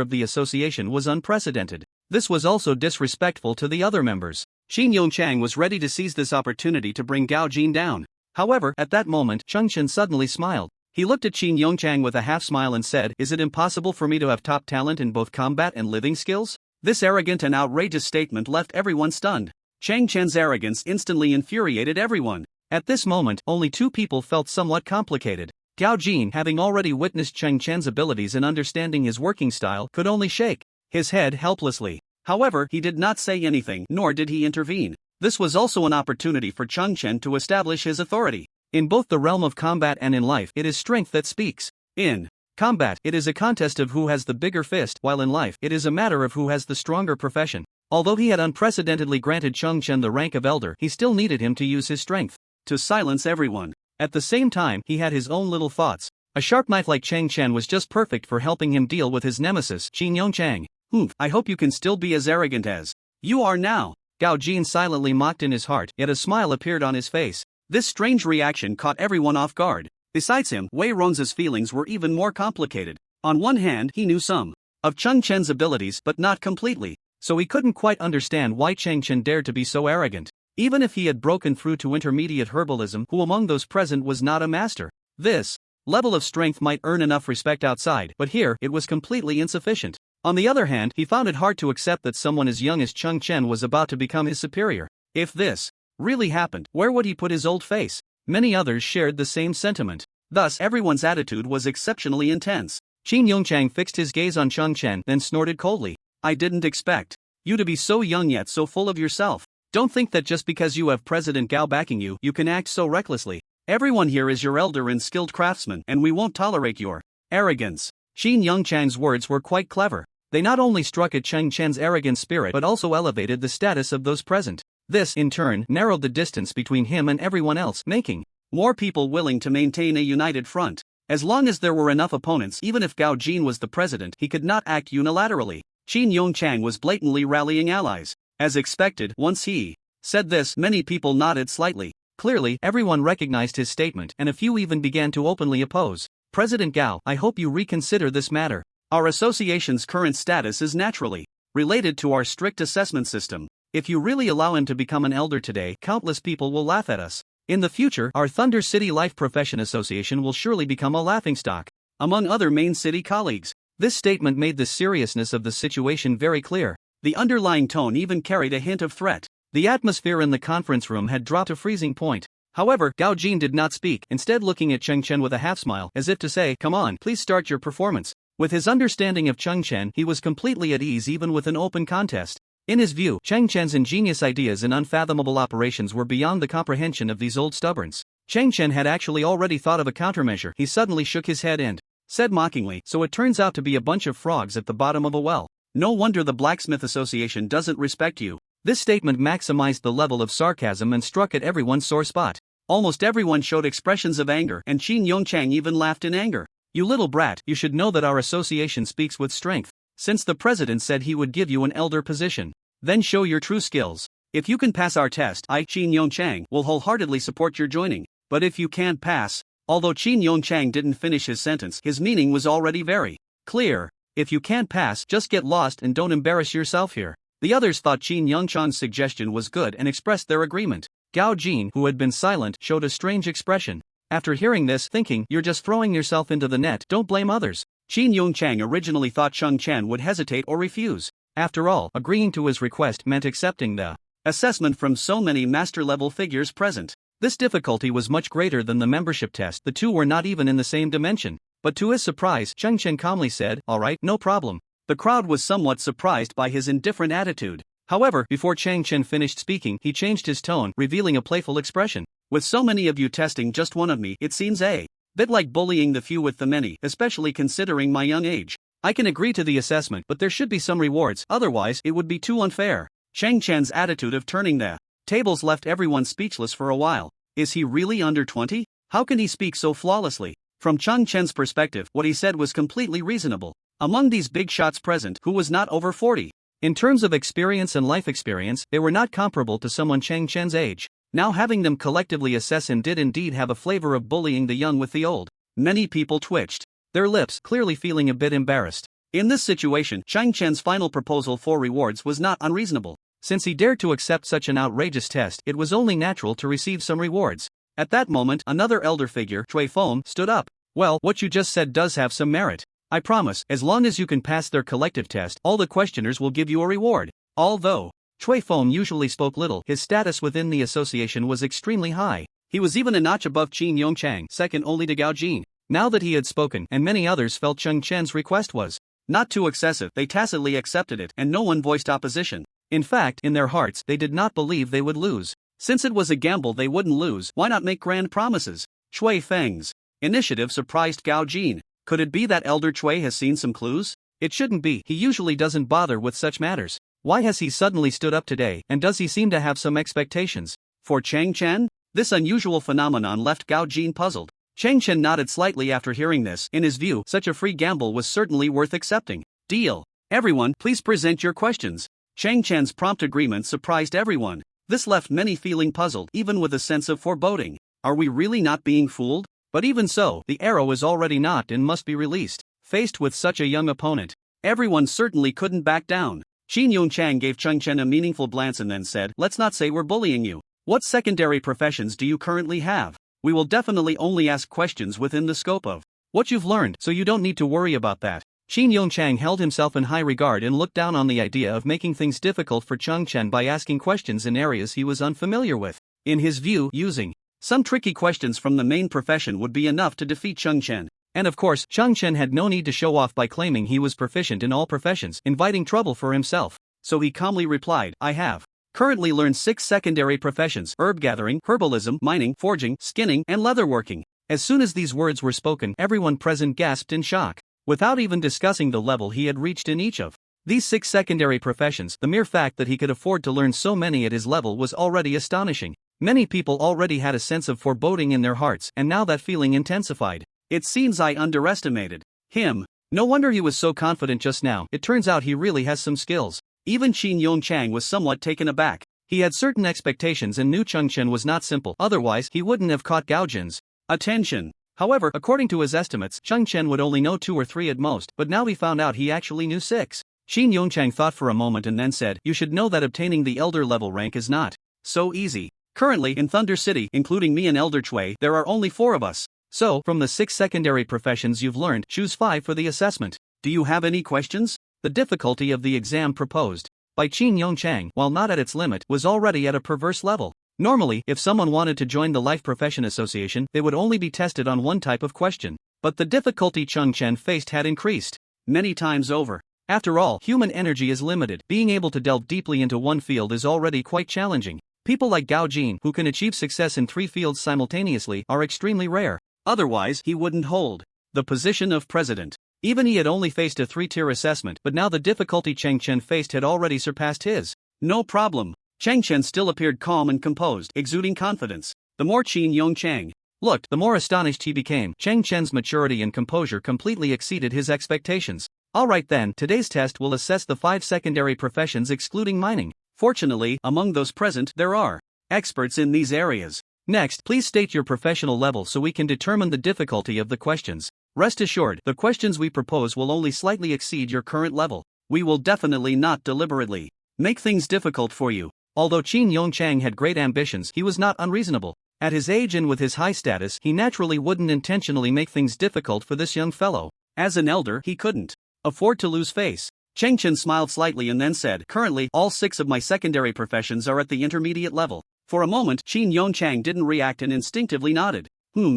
of the association was unprecedented. This was also disrespectful to the other members. Qin Yongchang was ready to seize this opportunity to bring Gao Jin down. However, at that moment, Chen suddenly smiled. He looked at Qin Yongchang with a half smile and said, "Is it impossible for me to have top talent in both combat and living skills?" This arrogant and outrageous statement left everyone stunned. Chen's arrogance instantly infuriated everyone. At this moment, only 2 people felt somewhat complicated. Gao Jin, having already witnessed Chen's abilities and understanding his working style, could only shake his head helplessly. However, he did not say anything, nor did he intervene. This was also an opportunity for Chen to establish his authority. In both the realm of combat and in life, it is strength that speaks. In combat, it is a contest of who has the bigger fist, while in life, it is a matter of who has the stronger profession. Although he had unprecedentedly granted Chen the rank of elder, he still needed him to use his strength to silence everyone. At the same time, he had his own little thoughts. A sharp knife like Chen was just perfect for helping him deal with his nemesis, Qin Yongchang. I hope you can still be as arrogant as you are now. Gao Jin silently mocked in his heart, yet a smile appeared on his face. This strange reaction caught everyone off guard. Besides him, Wei Ron's feelings were even more complicated. On one hand, he knew some of Chen's abilities but not completely, so he couldn't quite understand why Chen dared to be so arrogant. Even if he had broken through to intermediate herbalism, who among those present was not a master? This level of strength might earn enough respect outside, but here it was completely insufficient. On the other hand, he found it hard to accept that someone as young as Chen was about to become his superior. If this really happened, where would he put his old face? Many others shared the same sentiment. Thus, everyone's attitude was exceptionally intense. Qin Yongchang fixed his gaze on Chen, then snorted coldly. I didn't expect you to be so young yet so full of yourself. Don't think that just because you have President Gao backing you, you can act so recklessly. Everyone here is your elder and skilled craftsman, and we won't tolerate your arrogance. Qin Yongchang's words were quite clever. They not only struck at Chen's arrogant spirit but also elevated the status of those present. This, in turn, narrowed the distance between him and everyone else, making more people willing to maintain a united front. As long as there were enough opponents, even if Gao Jin was the president, he could not act unilaterally. Qin Yongchang was blatantly rallying allies. As expected, once he said this, many people nodded slightly. Clearly, everyone recognized his statement, and a few even began to openly oppose. President Gao, I hope you reconsider this matter. Our association's current status is naturally related to our strict assessment system. If you really allow him to become an elder today, countless people will laugh at us. In the future, our Thunder City Life Profession Association will surely become a laughingstock among other main city colleagues. This statement made the seriousness of the situation very clear. The underlying tone even carried a hint of threat. The atmosphere in the conference room had dropped to freezing point. However, Gao Jin did not speak, instead looking at Chen with a half-smile, as if to say, come on, please start your performance. With his understanding of Chen, he was completely at ease even with an open contest. In his view, Chen's ingenious ideas and unfathomable operations were beyond the comprehension of these old stubborns. Chen had actually already thought of a countermeasure. He suddenly shook his head and said mockingly, so it turns out to be a bunch of frogs at the bottom of a well. No wonder the Blacksmith Association doesn't respect you. This statement maximized the level of sarcasm and struck at everyone's sore spot. Almost everyone showed expressions of anger, and Qin Yongchang even laughed in anger. You little brat, you should know that our association speaks with strength. Since the president said he would give you an elder position, then show your true skills. If you can pass our test, I, Qin Yongchang, will wholeheartedly support your joining. But if you can't pass, although Qin Yongchang didn't finish his sentence, his meaning was already very clear. If you can't pass, just get lost and don't embarrass yourself here. The others thought Qin Yongchang's suggestion was good and expressed their agreement. Gao Jin, who had been silent, showed a strange expression. After hearing this, thinking, you're just throwing yourself into the net, don't blame others. Qin Yongchang originally thought Chen would hesitate or refuse. After all, agreeing to his request meant accepting the assessment from so many master-level figures present. This difficulty was much greater than the membership test. The two were not even in the same dimension. But to his surprise, Chen calmly said, all right, no problem. The crowd was somewhat surprised by his indifferent attitude. However, before Chen finished speaking, he changed his tone, revealing a playful expression. With so many of you testing just one of me, it seems a bit like bullying the few with the many, especially considering my young age. I can agree to the assessment, but there should be some rewards, otherwise it would be too unfair. Chen's attitude of turning the tables left everyone speechless for a while. Is he really under 20? How can he speak so flawlessly? From Chen's perspective, what he said was completely reasonable. Among these big shots present, who was not over 40? In terms of experience and life experience, they were not comparable to someone Chen's age. Now having them collectively assess him did indeed have a flavor of bullying the young with the old. Many people twitched their lips, clearly feeling a bit embarrassed. In this situation, Chen's final proposal for rewards was not unreasonable. Since he dared to accept such an outrageous test, it was only natural to receive some rewards. At that moment, another elder figure, Chui Feng, stood up. Well, what you just said does have some merit. I promise, as long as you can pass their collective test, all the questioners will give you a reward. Although Chui Feng usually spoke little, his status within the association was extremely high. He was even a notch above Qin Yongchang, second only to Gao Jin. Now that he had spoken, and many others felt Chen's request was not too excessive, they tacitly accepted it, and no one voiced opposition. In fact, in their hearts, they did not believe they would lose. Since it was a gamble they wouldn't lose, why not make grand promises? Chui Feng's initiative surprised Gao Jin. Could it be that Elder Chui has seen some clues? It shouldn't be, he usually doesn't bother with such matters. Why has he suddenly stood up today, and does he seem to have some expectations? For Chen? This unusual phenomenon left Gao Jin puzzled. Chen nodded slightly after hearing this. In his view, such a free gamble was certainly worth accepting. Deal. Everyone, please present your questions. Chen's prompt agreement surprised everyone. This left many feeling puzzled, even with a sense of foreboding. Are we really not being fooled? But even so, the arrow is already knocked and must be released. Faced with such a young opponent, everyone certainly couldn't back down. Qin Yongchang gave Chen a meaningful glance and then said, let's not say we're bullying you. What secondary professions do you currently have? We will definitely only ask questions within the scope of what you've learned, so you don't need to worry about that. Qin Yongchang held himself in high regard and looked down on the idea of making things difficult for Chong Chen by asking questions in areas he was unfamiliar with. In his view, using some tricky questions from the main profession would be enough to defeat Chong Chen. And of course, Chong Chen had no need to show off by claiming he was proficient in all professions, inviting trouble for himself. So he calmly replied, I have currently learned 6 secondary professions: herb gathering, herbalism, mining, forging, skinning, and leatherworking. As soon as these words were spoken, everyone present gasped in shock. Without even discussing the level he had reached in each of these 6 secondary professions, the mere fact that he could afford to learn so many at his level was already astonishing. Many people already had a sense of foreboding in their hearts, and now that feeling intensified. It seems I underestimated him. No wonder he was so confident just now. It turns out he really has some skills. Even Qin Yongchang was somewhat taken aback. He had certain expectations and knew Chong Chen was not simple, otherwise he wouldn't have caught Gao Jin's attention. However, according to his estimates, Chong Chen would only know 2 or 3 at most, but now he found out he actually knew 6. Qin Yongchang thought for a moment and then said, you should know that obtaining the elder level rank is not so easy. Currently, in Thunder City, including me and Elder Chui, there are only 4 of us. So, from the 6 secondary professions you've learned, choose 5 for the assessment. Do you have any questions? The difficulty of the exam proposed by Qin Yongchang, while not at its limit, was already at a perverse level. Normally, if someone wanted to join the Life Profession Association, they would only be tested on one type of question. But the difficulty Chong Chen faced had increased many times over. After all, human energy is limited. Being able to delve deeply into one field is already quite challenging. People like Gao Jin, who can achieve success in 3 fields simultaneously, are extremely rare. Otherwise, he wouldn't hold the position of president. Even he had only faced a 3-tier assessment, but now the difficulty Cheng Chen faced had already surpassed his. No problem. Cheng Chen still appeared calm and composed, exuding confidence. The more Qin Yongchang looked, the more astonished he became. Cheng Chen's maturity and composure completely exceeded his expectations. Alright then, today's test will assess the 5 secondary professions excluding mining. Fortunately, among those present, there are experts in these areas. Next, please state your professional level so we can determine the difficulty of the questions. Rest assured, the questions we propose will only slightly exceed your current level. We will definitely not deliberately make things difficult for you. Although Qin Yongchang had great ambitions, he was not unreasonable. At his age and with his high status, he naturally wouldn't intentionally make things difficult for this young fellow. As an elder, he couldn't afford to lose face. Cheng Chen smiled slightly and then said, currently, all 6 of my secondary professions are at the intermediate level. For a moment, Qin Yongchang didn't react and instinctively nodded.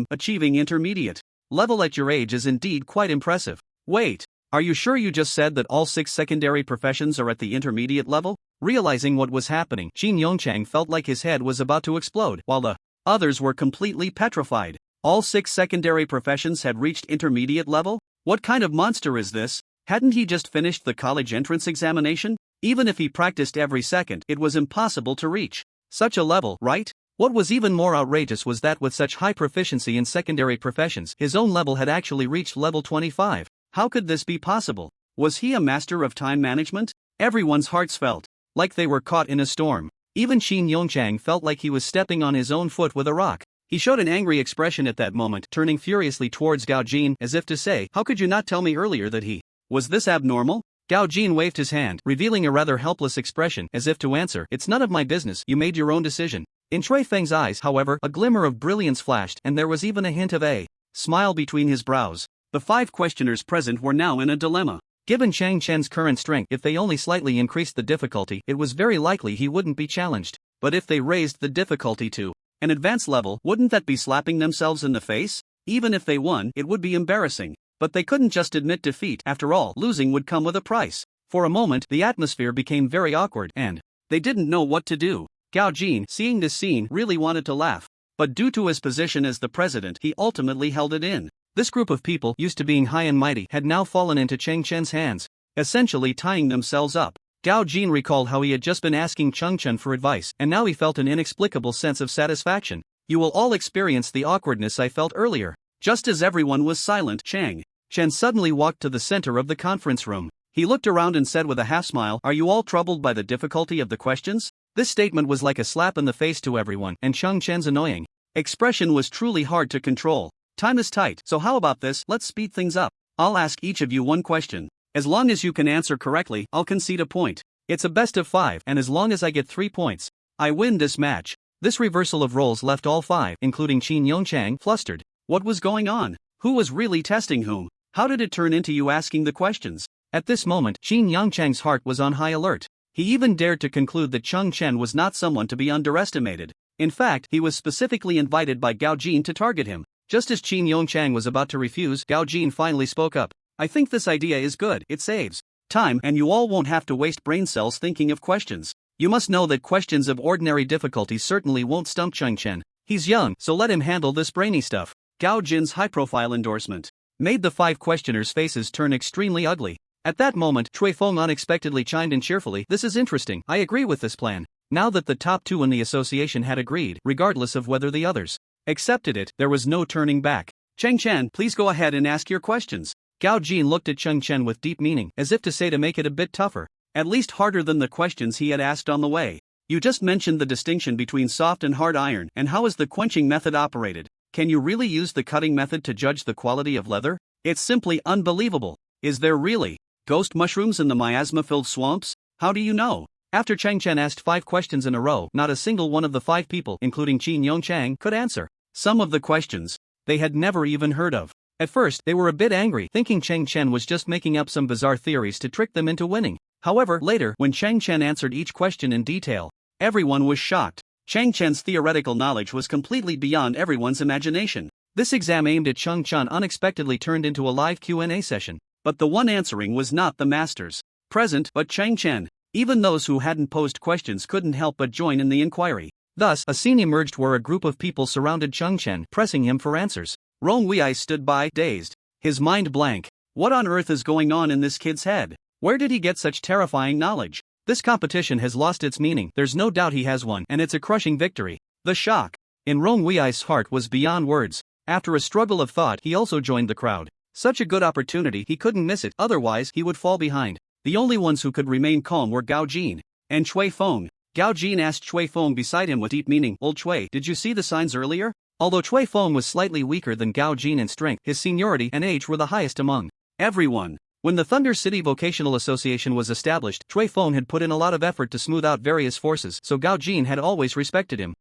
Achieving intermediate level at your age is indeed quite impressive. Wait, are you sure you just said that all 6 secondary professions are at the intermediate level? Realizing what was happening, Qin Yongchang felt like his head was about to explode, while the others were completely petrified. All 6 secondary professions had reached intermediate level? What kind of monster is this? Hadn't he just finished the college entrance examination? Even if he practiced every second, it was impossible to reach such a level, right? What was even more outrageous was that with such high proficiency in secondary professions, his own level had actually reached level 25. How could this be possible? Was he a master of time management? Everyone's hearts felt like they were caught in a storm. Even Qin Yongchang felt like he was stepping on his own foot with a rock. He showed an angry expression at that moment, turning furiously towards Gao Jin, as if to say, how could you not tell me earlier that he was this abnormal? Gao Jin waved his hand, revealing a rather helpless expression, as if to answer, it's none of my business, you made your own decision. In Shui Feng's eyes, however, a glimmer of brilliance flashed, and there was even a hint of a smile between his brows. The 5 questioners present were now in a dilemma. Given Chang Chen's current strength, if they only slightly increased the difficulty, it was very likely he wouldn't be challenged. But if they raised the difficulty to an advanced level, wouldn't that be slapping themselves in the face? Even if they won, it would be embarrassing. But they couldn't just admit defeat. After all, losing would come with a price. For a moment, the atmosphere became very awkward, and they didn't know what to do. Gao Jin, seeing this scene, really wanted to laugh. But due to his position as the president, he ultimately held it in. This group of people, used to being high and mighty, had now fallen into Cheng Chen's hands, essentially tying themselves up. Gao Jin recalled how he had just been asking Chong Chen for advice, and now he felt an inexplicable sense of satisfaction. You will all experience the awkwardness I felt earlier. Just as everyone was silent, Chen suddenly walked to the center of the conference room. He looked around and said with a half-smile, are you all troubled by the difficulty of the questions? This statement was like a slap in the face to everyone, and Chong Chen's annoying expression was truly hard to control. Time is tight, so how about this, let's speed things up. I'll ask each of you one question. As long as you can answer correctly, I'll concede a point. It's a best of 5, and as long as I get 3 points, I win this match. This reversal of roles left all five, including Qin Yongchang, flustered. What was going on? Who was really testing whom? How did it turn into you asking the questions? At this moment, Qin Yongchang's heart was on high alert. He even dared to conclude that Chen was not someone to be underestimated. In fact, he was specifically invited by Gao Jin to target him. Just as Qin Yongchang was about to refuse, Gao Jin finally spoke up. I think this idea is good, it saves time and you all won't have to waste brain cells thinking of questions. You must know that questions of ordinary difficulty certainly won't stump Chen. He's young, so let him handle this brainy stuff. Gao Jin's high-profile endorsement made the five questioners' faces turn extremely ugly. At that moment, Chui Feng unexpectedly chimed in cheerfully. This is interesting, I agree with this plan. Now that the top two in the association had agreed, regardless of whether the others accepted it, there was no turning back. Chen, please go ahead and ask your questions. Gao Jin looked at Chen with deep meaning, as if to say to make it a bit tougher. At least harder than the questions he had asked on the way. You just mentioned the distinction between soft and hard iron, and how is the quenching method operated? Can you really use the cutting method to judge the quality of leather? It's simply unbelievable. Is there really ghost mushrooms in the miasma-filled swamps? How do you know? After Chen asked 5 questions in a row, not a single one of the 5 people, including Qin Yongchang, could answer. Some of the questions they had never even heard of. At first, they were a bit angry, thinking Chen was just making up some bizarre theories to trick them into winning. However, later, when Chen answered each question in detail, everyone was shocked. Chen's theoretical knowledge was completely beyond everyone's imagination. This exam aimed at Chen unexpectedly turned into a live Q&A session. But the one answering was not the masters present, but Chen. Even those who hadn't posed questions couldn't help but join in the inquiry. Thus, a scene emerged where a group of people surrounded Chen, pressing him for answers. Rong Wei stood by, dazed, his mind blank. What on earth is going on in this kid's head? Where did he get such terrifying knowledge? This competition has lost its meaning, there's no doubt he has won, and it's a crushing victory. The shock in Rong Wei's heart was beyond words. After a struggle of thought, he also joined the crowd. Such a good opportunity, he couldn't miss it, otherwise he would fall behind. The only ones who could remain calm were Gao Jin and Chui Feng. Gao Jin asked Chui Feng beside him with deep meaning, Old Chui, did you see the signs earlier? Although Chui Feng was slightly weaker than Gao Jin in strength, his seniority and age were the highest among everyone. When the Thunder City Vocational Association was established, Chui Feng had put in a lot of effort to smooth out various forces, so Gao Jin had always respected him.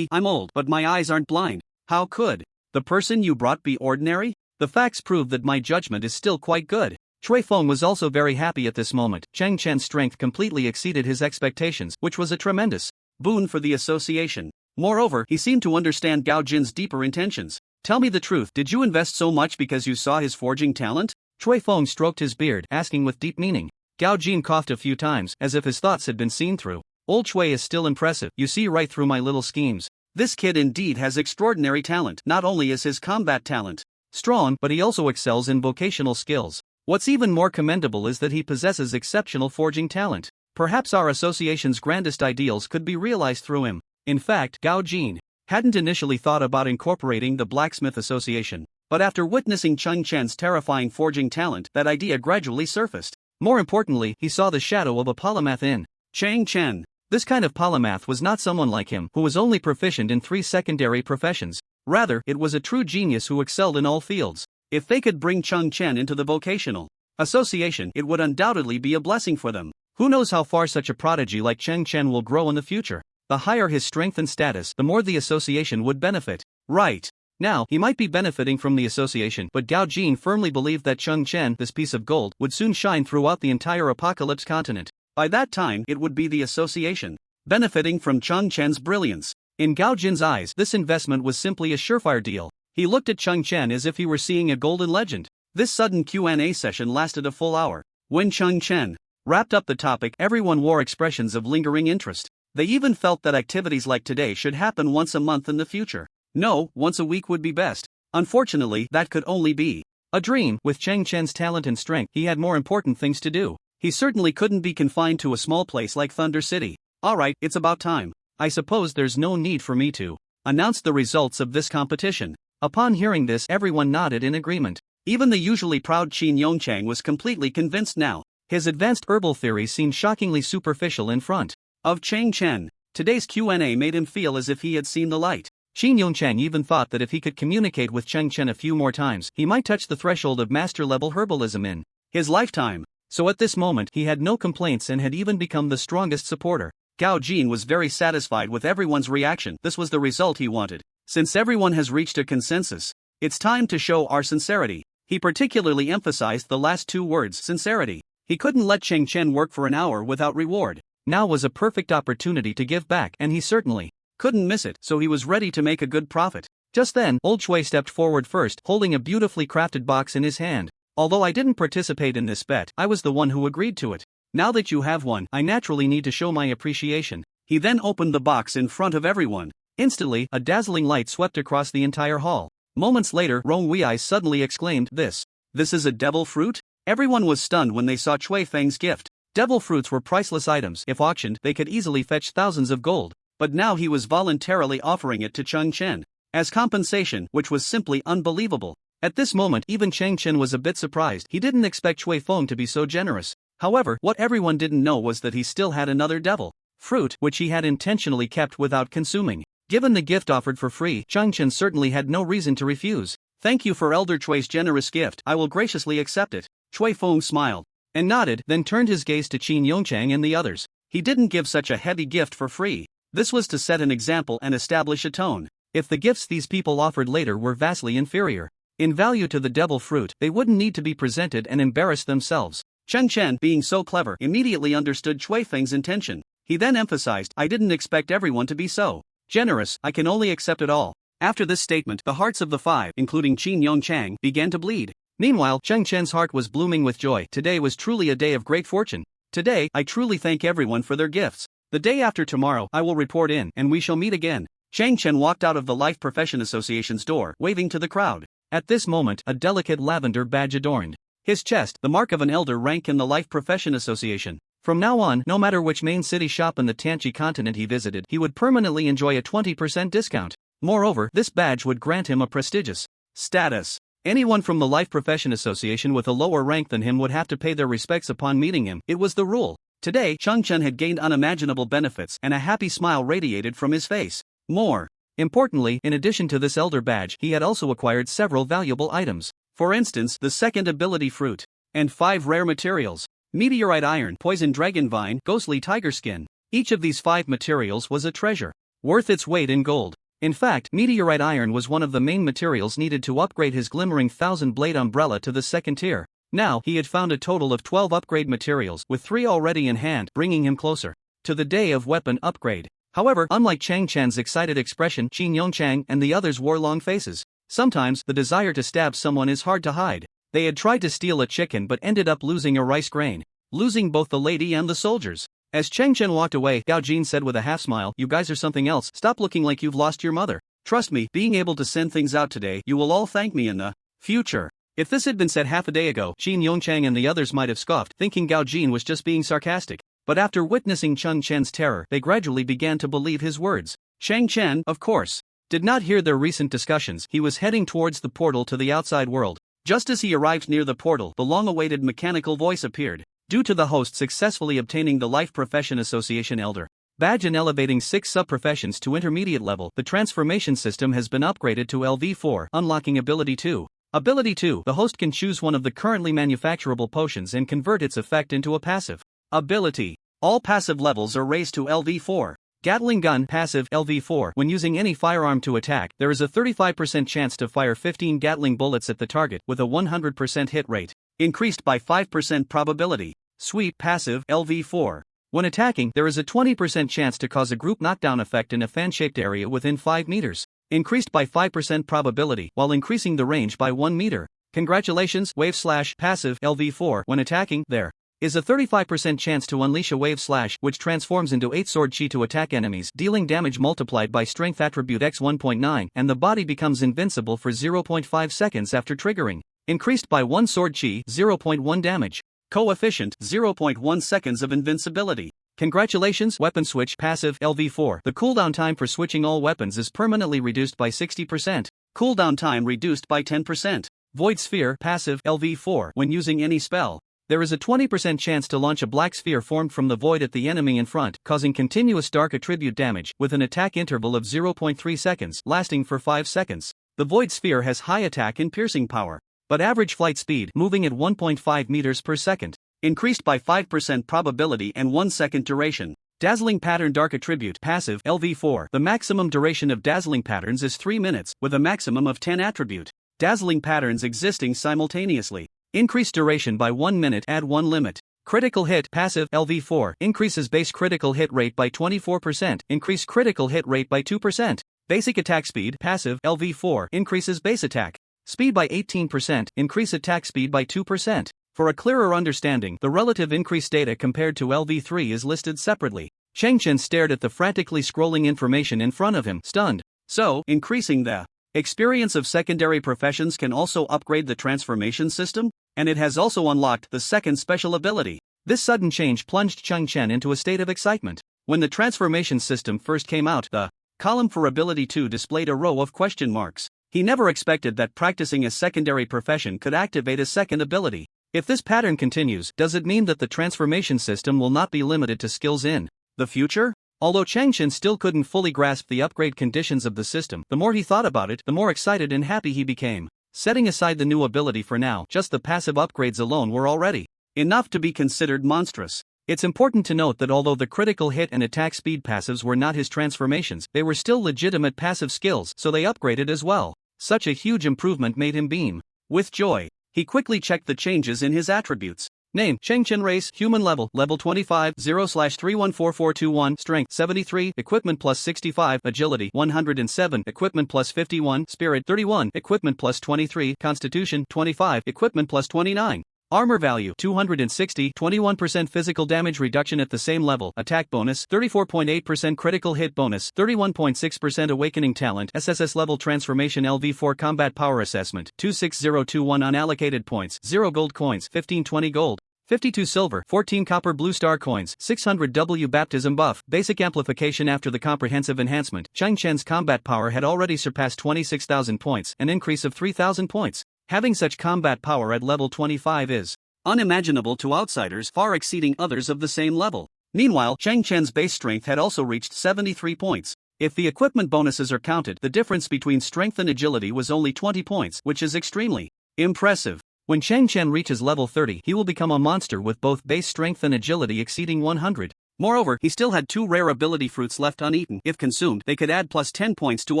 I'm old, but my eyes aren't blind. How could the person you brought be ordinary? The facts prove that my judgment is still quite good. Chui Feng was also very happy at this moment. Chen's strength completely exceeded his expectations, which was a tremendous boon for the association. Moreover, he seemed to understand Gao Jin's deeper intentions. Tell me the truth, did you invest so much because you saw his forging talent? Chui Feng stroked his beard, asking with deep meaning. Gao Jin coughed a few times, as if his thoughts had been seen through. Old Chui is still impressive, you see right through my little schemes. This kid indeed has extraordinary talent. Not only is his combat talent strong, but he also excels in vocational skills. What's even more commendable is that he possesses exceptional forging talent. Perhaps our association's grandest ideals could be realized through him. In fact, Gao Jin hadn't initially thought about incorporating the Blacksmith Association, but after witnessing Chen's terrifying forging talent, that idea gradually surfaced. More importantly, he saw the shadow of a polymath in Chen. This kind of polymath was not someone like him, who was only proficient in 3 secondary professions. Rather, it was a true genius who excelled in all fields. If they could bring Chen into the vocational association, it would undoubtedly be a blessing for them. Who knows how far such a prodigy like Chen will grow in the future? The higher his strength and status, the more the association would benefit. Right now, he might be benefiting from the association, but Gao Jin firmly believed that Chen, this piece of gold, would soon shine throughout the entire Apocalypse continent. By that time, it would be the association benefiting from Chen's brilliance. In Gao Jin's eyes, this investment was simply a surefire deal. He looked at Chen as if he were seeing a golden legend. This sudden Q&A session lasted a full hour. When Chen wrapped up the topic, everyone wore expressions of lingering interest. They even felt that activities like today should happen once a month in the future. No, once a week would be best. Unfortunately, that could only be a dream. With Chen's talent and strength, he had more important things to do. He certainly couldn't be confined to a small place like Thunder City. Alright, it's about time. I suppose there's no need for me to announce the results of this competition. Upon hearing this, everyone nodded in agreement. Even the usually proud Qin Yongchang was completely convinced now. His advanced herbal theories seemed shockingly superficial in front of Chen. Today's Q&A made him feel as if he had seen the light. Qin Yongchang even thought that if he could communicate with Chen a few more times, he might touch the threshold of master-level herbalism in his lifetime. So at this moment, he had no complaints and had even become the strongest supporter. Gao Jin was very satisfied with everyone's reaction. This was the result he wanted. Since everyone has reached a consensus, it's time to show our sincerity. He particularly emphasized the last two words, sincerity. He couldn't let Chen work for an hour without reward. Now was a perfect opportunity to give back, and he certainly couldn't miss it, so he was ready to make a good profit. Just then, old Chui stepped forward first, holding a beautifully crafted box in his hand. Although I didn't participate in this bet, I was the one who agreed to it. Now that you have one, I naturally need to show my appreciation. He then opened the box in front of everyone. Instantly, a dazzling light swept across the entire hall. Moments later, Rong Wei suddenly exclaimed, This is a devil fruit? Everyone was stunned when they saw Chui Feng's gift. Devil fruits were priceless items. If auctioned, they could easily fetch thousands of gold. But now he was voluntarily offering it to Chen as compensation, which was simply unbelievable. At this moment, even Chen was a bit surprised. He didn't expect Chui Feng to be so generous. However, what everyone didn't know was that he still had another devil fruit, which he had intentionally kept without consuming. Given the gift offered for free, Chen certainly had no reason to refuse. Thank you for Elder Chui's generous gift. I will graciously accept it. Chui Feng smiled and nodded, then turned his gaze to Qin Yongchang and the others. He didn't give such a heavy gift for free. This was to set an example and establish a tone. If the gifts these people offered later were vastly inferior in value to the devil fruit, they wouldn't need to be presented and embarrass themselves. Chen, being so clever, immediately understood Chui Feng's intention. He then emphasized, I didn't expect everyone to be so generous, I can only accept it all. After this statement, the hearts of the five, including Qin Yongchang, began to bleed. Meanwhile, Chen's heart was blooming with joy. Today was truly a day of great fortune. Today, I truly thank everyone for their gifts. The day after tomorrow, I will report in, and we shall meet again. Chen walked out of the Life Profession Association's door, waving to the crowd. At this moment, a delicate lavender badge adorned his chest, the mark of an elder rank in the Life Profession Association. From now on, no matter which main city shop in the Tianqi continent he visited, he would permanently enjoy a 20% discount. Moreover, this badge would grant him a prestigious status. Anyone from the Life Profession Association with a lower rank than him would have to pay their respects upon meeting him. It was the rule. Today, Chen had gained unimaginable benefits, and a happy smile radiated from his face. More importantly, in addition to this elder badge, he had also acquired several valuable items. For instance, the second ability fruit, and 5 rare materials: meteorite iron, poison dragon vine, ghostly tiger skin. Each of these 5 materials was a treasure, worth its weight in gold. In fact, meteorite iron was one of the main materials needed to upgrade his glimmering 1000-blade umbrella to the second tier. Now, he had found a total of 12 upgrade materials, with 3 already in hand, bringing him closer to the day of weapon upgrade. However, unlike Chen's excited expression, Qin Yongchang and the others wore long faces. Sometimes, the desire to stab someone is hard to hide. They had tried to steal a chicken but ended up losing a rice grain, losing both the lady and the soldiers. As Chen walked away, Gao Jin said with a half-smile, You guys are something else. Stop looking like you've lost your mother. Trust me, being able to send things out today, you will all thank me in the future. If this had been said half a day ago, Qin Yongchang and the others might have scoffed, thinking Gao Jin was just being sarcastic. But after witnessing Chen's terror, they gradually began to believe his words. Chen, of course, did not hear their recent discussions. He was heading towards the portal to the outside world. Just as he arrived near the portal, the long-awaited mechanical voice appeared. Due to the host successfully obtaining the Life Profession Association Elder badge and elevating 6 sub-professions to intermediate level, the transformation system has been upgraded to LV4, unlocking Ability 2. Ability 2, the host can choose one of the currently manufacturable potions and convert its effect into a passive ability. All passive levels are raised to LV4. Gatling gun, passive, LV4. When using any firearm to attack, there is a 35% chance to fire 15 Gatling bullets at the target, with a 100% hit rate. Increased by 5% probability. Sweep, passive, LV4. When attacking, there is a 20% chance to cause a group knockdown effect in a fan-shaped area within 5 meters. Increased by 5% probability, while increasing the range by 1 meter. Congratulations, wave slash, passive, LV4. When attacking, there is a 35% chance to unleash a wave slash, which transforms into 8 sword chi to attack enemies, dealing damage multiplied by strength attribute x 1.9, and the body becomes invincible for 0.5 seconds after triggering. Increased by 1 sword chi, 0.1 damage. Coefficient, 0.1 seconds of invincibility. Congratulations, weapon switch, passive, LV4. The cooldown time for switching all weapons is permanently reduced by 60%. Cooldown time reduced by 10%. Void sphere, passive, LV4. When using any spell, there is a 20% chance to launch a black sphere formed from the void at the enemy in front, causing continuous dark attribute damage, with an attack interval of 0.3 seconds, lasting for 5 seconds. The void sphere has high attack and piercing power, but average flight speed, moving at 1.5 meters per second. Increased by 5% probability and 1 second duration. Dazzling Pattern Dark Attribute Passive LV4. The maximum duration of dazzling patterns is 3 minutes, with a maximum of 10 attribute. Dazzling patterns existing simultaneously. Increase duration by 1 minute, add 1 limit. Critical Hit Passive LV4 increases base critical hit rate by 24%, increase critical hit rate by 2%. Basic Attack Speed Passive LV4 increases base attack speed by 18%, increase attack speed by 2%. For a clearer understanding, the relative increase data compared to LV3 is listed separately. Chen stared at the frantically scrolling information in front of him, stunned. So, increasing the experience of secondary professions can also upgrade the transformation system? And it has also unlocked the second special ability. This sudden change plunged Chen into a state of excitement. When the transformation system first came out, the column for Ability 2 displayed a row of question marks. He never expected that practicing a secondary profession could activate a second ability. If this pattern continues, does it mean that the transformation system will not be limited to skills in the future? Although Chen still couldn't fully grasp the upgrade conditions of the system, the more he thought about it, the more excited and happy he became. Setting aside the new ability for now, just the passive upgrades alone were already enough to be considered monstrous. It's important to note that although the critical hit and attack speed passives were not his transformations, they were still legitimate passive skills, so they upgraded as well. Such a huge improvement made him beam with joy. He quickly checked the changes in his attributes. Name: Chen Race. Human level 25 0/314421. Strength 73. Equipment plus 65. Agility 107. Equipment plus 51. Spirit 31. Equipment plus 23. Constitution 25. Equipment plus 29. Armor value 260. 21% physical damage reduction at the same level. Attack bonus 34.8%. Critical hit bonus 31.6%. Awakening talent SSS level transformation LV4 combat power assessment 26021. Unallocated points 0 gold coins 1520 gold 52 silver 14 copper blue star coins 600 W baptism buff. Basic amplification. After the comprehensive enhancement, Chen's combat power had already surpassed 26,000 points, an increase of 3,000 points. Having such combat power at level 25 is unimaginable to outsiders, far exceeding others of the same level. Meanwhile, Chen's base strength had also reached 73 points. If the equipment bonuses are counted, the difference between strength and agility was only 20 points, which is extremely impressive. When Chen reaches level 30, he will become a monster with both base strength and agility exceeding 100. Moreover, he still had 2 rare ability fruits left uneaten. If consumed, they could add plus 10 points to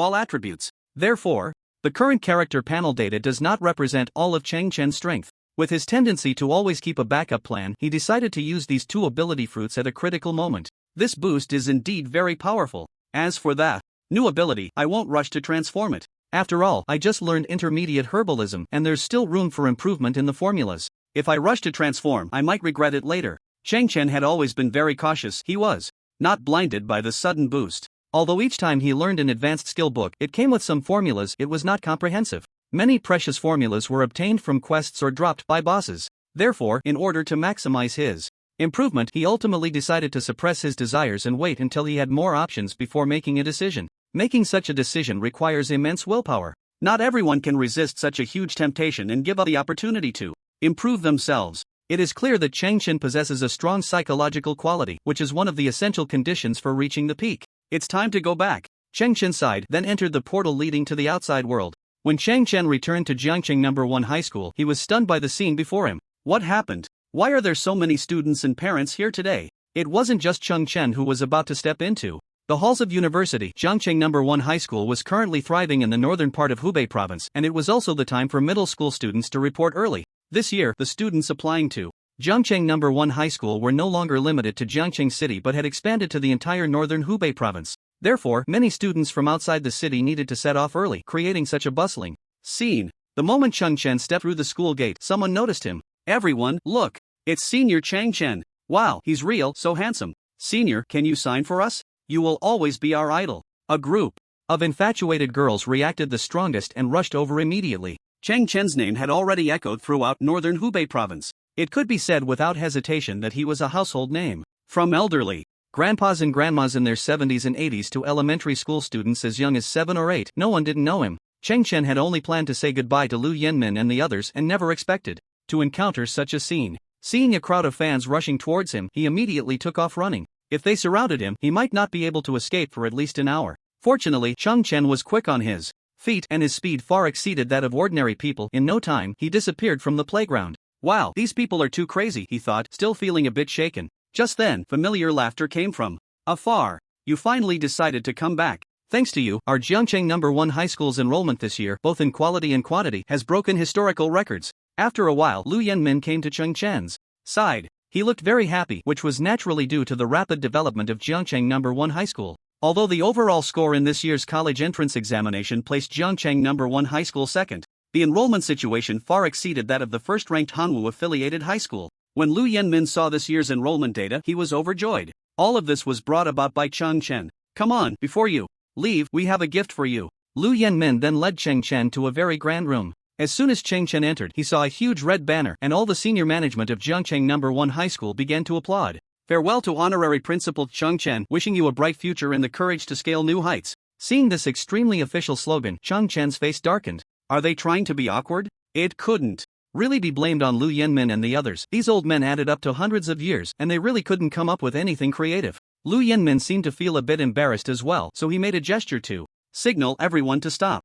all attributes. Therefore, the current character panel data does not represent all of Chen's strength. With his tendency to always keep a backup plan, he decided to use these 2 ability fruits at a critical moment. This boost is indeed very powerful. As for the new ability, I won't rush to transform it. After all, I just learned intermediate herbalism, and there's still room for improvement in the formulas. If I rush to transform, I might regret it later. Chen had always been very cautious. He was not blinded by the sudden boost. Although each time he learned an advanced skill book, it came with some formulas, it was not comprehensive. Many precious formulas were obtained from quests or dropped by bosses. Therefore, in order to maximize his improvement, he ultimately decided to suppress his desires and wait until he had more options before making a decision. Making such a decision requires immense willpower. Not everyone can resist such a huge temptation and give up the opportunity to improve themselves. It is clear that Chen possesses a strong psychological quality, which is one of the essential conditions for reaching the peak. It's time to go back. Chen sighed, then entered the portal leading to the outside world. When Chen returned to Jiangqing No. 1 High School, he was stunned by the scene before him. What happened? Why are there so many students and parents here today? It wasn't just Chen who was about to step into the halls of university. Jiangqing No. 1 High School was currently thriving in the northern part of Hubei province, and it was also the time for middle school students to report early. This year, the students applying to Jiangqing No. 1 High School were no longer limited to Jiangqing City but had expanded to the entire northern Hubei province. Therefore, many students from outside the city needed to set off early, creating such a bustling scene. The moment Chen stepped through the school gate, someone noticed him. Everyone, look! It's Senior Chen. Wow, he's real, so handsome. Senior, can you sign for us? You will always be our idol. A group of infatuated girls reacted the strongest and rushed over immediately. Chen's name had already echoed throughout northern Hubei province. It could be said without hesitation that he was a household name. From elderly grandpas and grandmas in their 70s and 80s to elementary school students as young as 7 or 8, no one didn't know him. Chen had only planned to say goodbye to Lu Yanmin and the others and never expected to encounter such a scene. Seeing a crowd of fans rushing towards him, he immediately took off running. If they surrounded him, he might not be able to escape for at least an hour. Fortunately, Chen was quick on his feet and his speed far exceeded that of ordinary people. In no time, he disappeared from the playground. Wow, these people are too crazy, he thought, still feeling a bit shaken. Just then, familiar laughter came from Afar. You finally decided to come back. Thanks to you, our Jiangcheng No. 1 high school's enrollment this year, both in quality and quantity, has broken historical records. After a while, Lu Yenmin came to Cheng Chen's side. He looked very happy, which was naturally due to the rapid development of Jiangcheng No. 1 high school. Although the overall score in this year's college entrance examination placed Jiangcheng No. 1 high school second, the enrollment situation far exceeded that of the first-ranked Hanwu-affiliated high school. When Lu Yenmin saw this year's enrollment data, he was overjoyed. All of this was brought about by Cheng Chen. Come on, before you leave, we have a gift for you. Lu Yenmin then led Cheng Chen to a very grand room. As soon as Cheng Chen entered, he saw a huge red banner, and all the senior management of Jiangcheng No. 1 high school began to applaud. Farewell to Honorary Principal Cheng Chen, wishing you a bright future and the courage to scale new heights. Seeing this extremely official slogan, Cheng Chen's face darkened. Are they trying to be awkward? It couldn't really be blamed on Lu Yenmin and the others. These old men added up to hundreds of years, and they really couldn't come up with anything creative. Lu Yenmin seemed to feel a bit embarrassed as well, so he made a gesture to signal everyone to stop.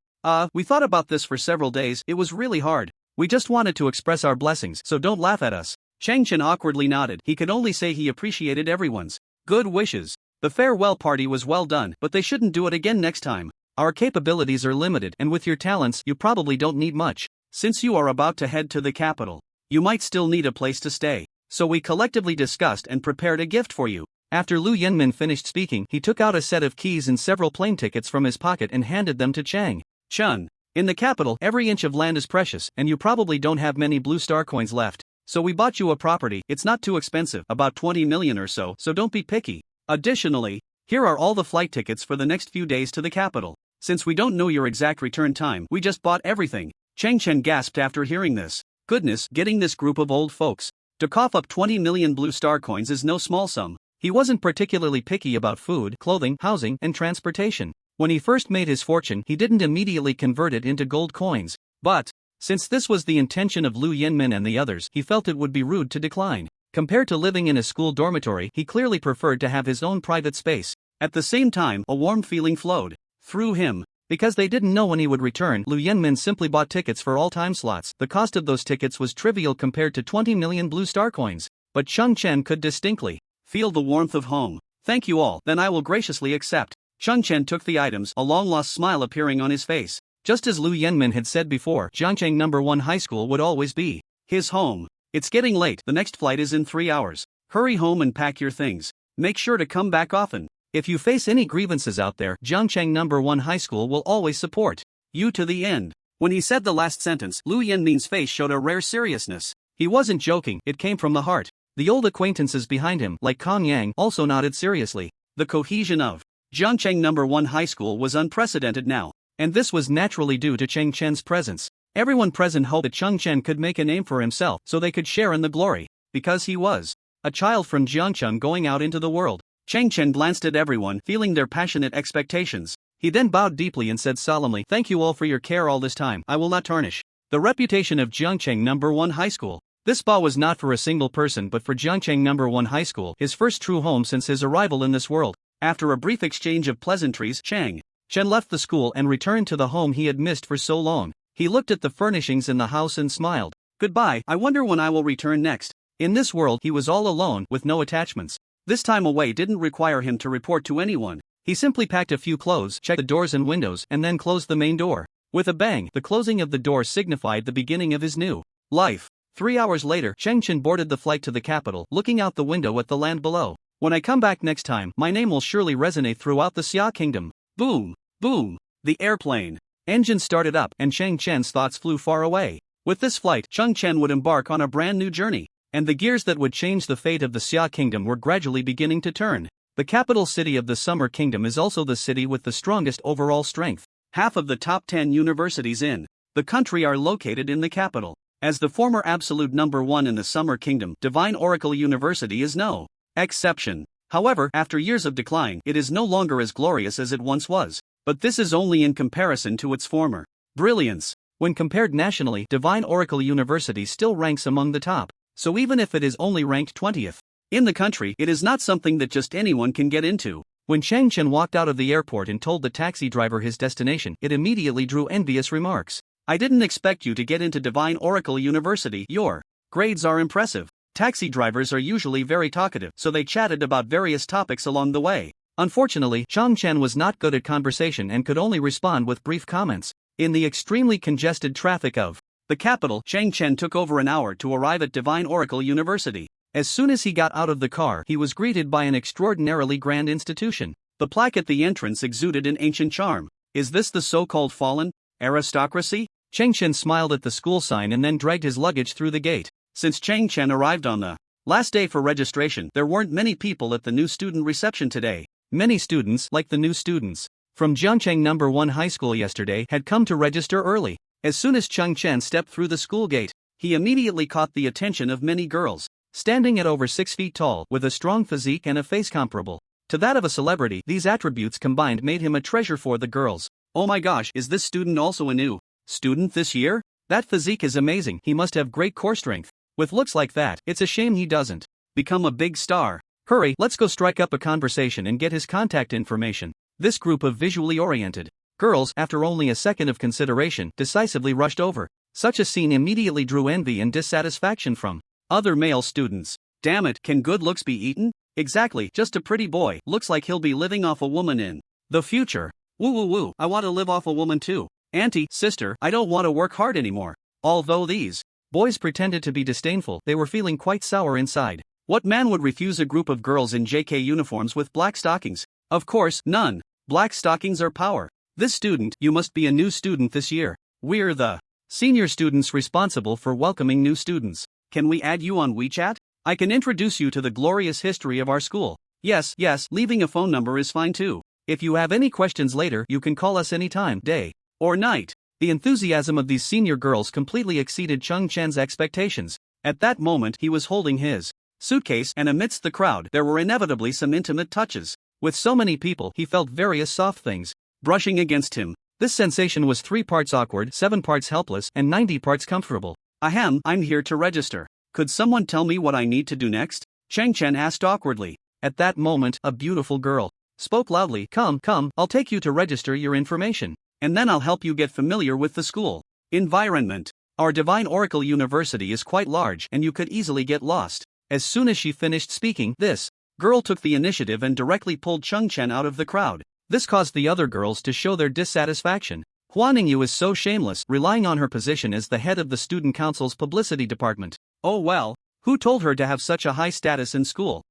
We thought about this for several days. It was really hard. We just wanted to express our blessings, so don't laugh at us. Cheng Chen awkwardly nodded. He could only say he appreciated everyone's good wishes. The farewell party was well done, but they shouldn't do it again next time. Our capabilities are limited, and with your talents, you probably don't need much. Since you are about to head to the capital, you might still need a place to stay. So we collectively discussed and prepared a gift for you. After Lu Yenmin finished speaking, he took out a set of keys and several plane tickets from his pocket and handed them to Cheng Chen. In the capital, every inch of land is precious, and you probably don't have many blue star coins left. So we bought you a property. It's not too expensive, about 20 million or so don't be picky. Additionally, here are all the flight tickets for the next few days to the capital. Since we don't know your exact return time, we just bought everything. Cheng Chen gasped after hearing this. Goodness, getting this group of old folks to cough up 20 million blue star coins is no small sum. He wasn't particularly picky about food, clothing, housing, and transportation. When he first made his fortune, he didn't immediately convert it into gold coins. But, since this was the intention of Lu Yenmin and the others, he felt it would be rude to decline. Compared to living in a school dormitory, he clearly preferred to have his own private space. At the same time, a warm feeling flowed through him. Because they didn't know when he would return, Lu Yenmin simply bought tickets for all time slots. The cost of those tickets was trivial compared to 20 million blue star coins. But Cheng Chen could distinctly feel the warmth of home. Thank you all, then I will graciously accept. Cheng Chen took the items, a long-lost smile appearing on his face. Just as Lu Yenmin had said before, Jiangcheng No. 1 high school would always be his home. It's getting late, the next flight is in 3 hours. Hurry home and pack your things. Make sure to come back often. If you face any grievances out there, Jiangcheng No. 1 high school will always support you to the end. When he said the last sentence, Lu Yenmin's face showed a rare seriousness. He wasn't joking, it came from the heart. The old acquaintances behind him, like Kong Yang, also nodded seriously. The cohesion of Jiangcheng No. 1 high school was unprecedented now, and this was naturally due to Cheng Chen's presence. Everyone present hoped that Cheng Chen could make a name for himself so they could share in the glory, because he was a child from Jiangcheng going out into the world. Cheng Chen glanced at everyone, feeling their passionate expectations. He then bowed deeply and said solemnly, "Thank you all for your care all this time. I will not tarnish the reputation of Jiangcheng No. 1 high school." This spa was not for a single person but for Jiangcheng No. 1 high school, his first true home since his arrival in this world. After a brief exchange of pleasantries, Cheng Chen left the school and returned to the home he had missed for so long. He looked at the furnishings in the house and smiled. Goodbye, I wonder when I will return next. In this world, he was all alone, with no attachments. This time away didn't require him to report to anyone. He simply packed a few clothes, checked the doors and windows, and then closed the main door. With a bang, the closing of the door signified the beginning of his new life. 3 hours later, Cheng Chen boarded the flight to the capital, looking out the window at the land below. When I come back next time, my name will surely resonate throughout the Xia Kingdom. Boom! Boom! The airplane engine started up, and Cheng Chen's thoughts flew far away. With this flight, Cheng Chen would embark on a brand new journey, and the gears that would change the fate of the Xia Kingdom were gradually beginning to turn. The capital city of the Summer Kingdom is also the city with the strongest overall strength. Half of the top 10 universities in the country are located in the capital. As the former absolute number 1 in the Summer Kingdom, Divine Oracle University is no exception. However, after years of decline, it is no longer as glorious as it once was. But this is only in comparison to its former brilliance. When compared nationally, Divine Oracle University still ranks among the top. So even if it is only ranked 20th in the country, it is not something that just anyone can get into. When Cheng Chen walked out of the airport and told the taxi driver his destination, it immediately drew envious remarks. I didn't expect you to get into Divine Oracle University. Your grades are impressive. Taxi drivers are usually very talkative, so they chatted about various topics along the way. Unfortunately, Chen was not good at conversation and could only respond with brief comments. In the extremely congested traffic of the capital, Chen took over an hour to arrive at Divine Oracle University. As soon as he got out of the car, he was greeted by an extraordinarily grand institution. The plaque at the entrance exuded an ancient charm. Is this the so-called fallen aristocracy? Chen smiled at the school sign and then dragged his luggage through the gate. Since Chen arrived on the last day for registration, there weren't many people at the new student reception today. Many students, like the new students from Jiangcheng No. 1 High School yesterday, had come to register early. As soon as Chen stepped through the school gate, he immediately caught the attention of many girls. Standing at over 6 feet tall, with a strong physique and a face comparable to that of a celebrity, these attributes combined made him a treasure for the girls. Oh my gosh, is this student also a new student this year? That physique is amazing, he must have great core strength. With looks like that, it's a shame he doesn't become a big star. Hurry, let's go strike up a conversation and get his contact information. This group of visually oriented girls, after only a second of consideration, decisively rushed over. Such a scene immediately drew envy and dissatisfaction from other male students. Damn it, can good looks be eaten? Exactly, just a pretty boy, looks like he'll be living off a woman in the future. Woo woo woo, I want to live off a woman too. Auntie, sister, I don't want to work hard anymore. Although these boys pretended to be disdainful, they were feeling quite sour inside. What man would refuse a group of girls in JK uniforms with black stockings? Of course, none. Black stockings are power. This student, you must be a new student this year. We're the senior students responsible for welcoming new students. Can we add you on WeChat? I can introduce you to the glorious history of our school. Yes, leaving a phone number is fine too. If you have any questions later, you can call us anytime, day or night. The enthusiasm of these senior girls completely exceeded Chen's expectations. At that moment, he was holding his suitcase, and amidst the crowd, there were inevitably some intimate touches. With so many people, he felt various soft things brushing against him. This sensation was 3 parts awkward, 7 parts helpless, and 90 parts comfortable. Ahem, I'm here to register. Could someone tell me what I need to do next? Chen asked awkwardly. At that moment, a beautiful girl spoke loudly. Come, I'll take you to register your information, and then I'll help you get familiar with the school environment. Our Divine Oracle University is quite large and you could easily get lost. As soon as she finished speaking, this girl took the initiative and directly pulled Chen out of the crowd. This caused the other girls to show their dissatisfaction. Hua Ningyu is so shameless, relying on her position as the head of the student council's publicity department. Oh well, who told her to have such a high status in school?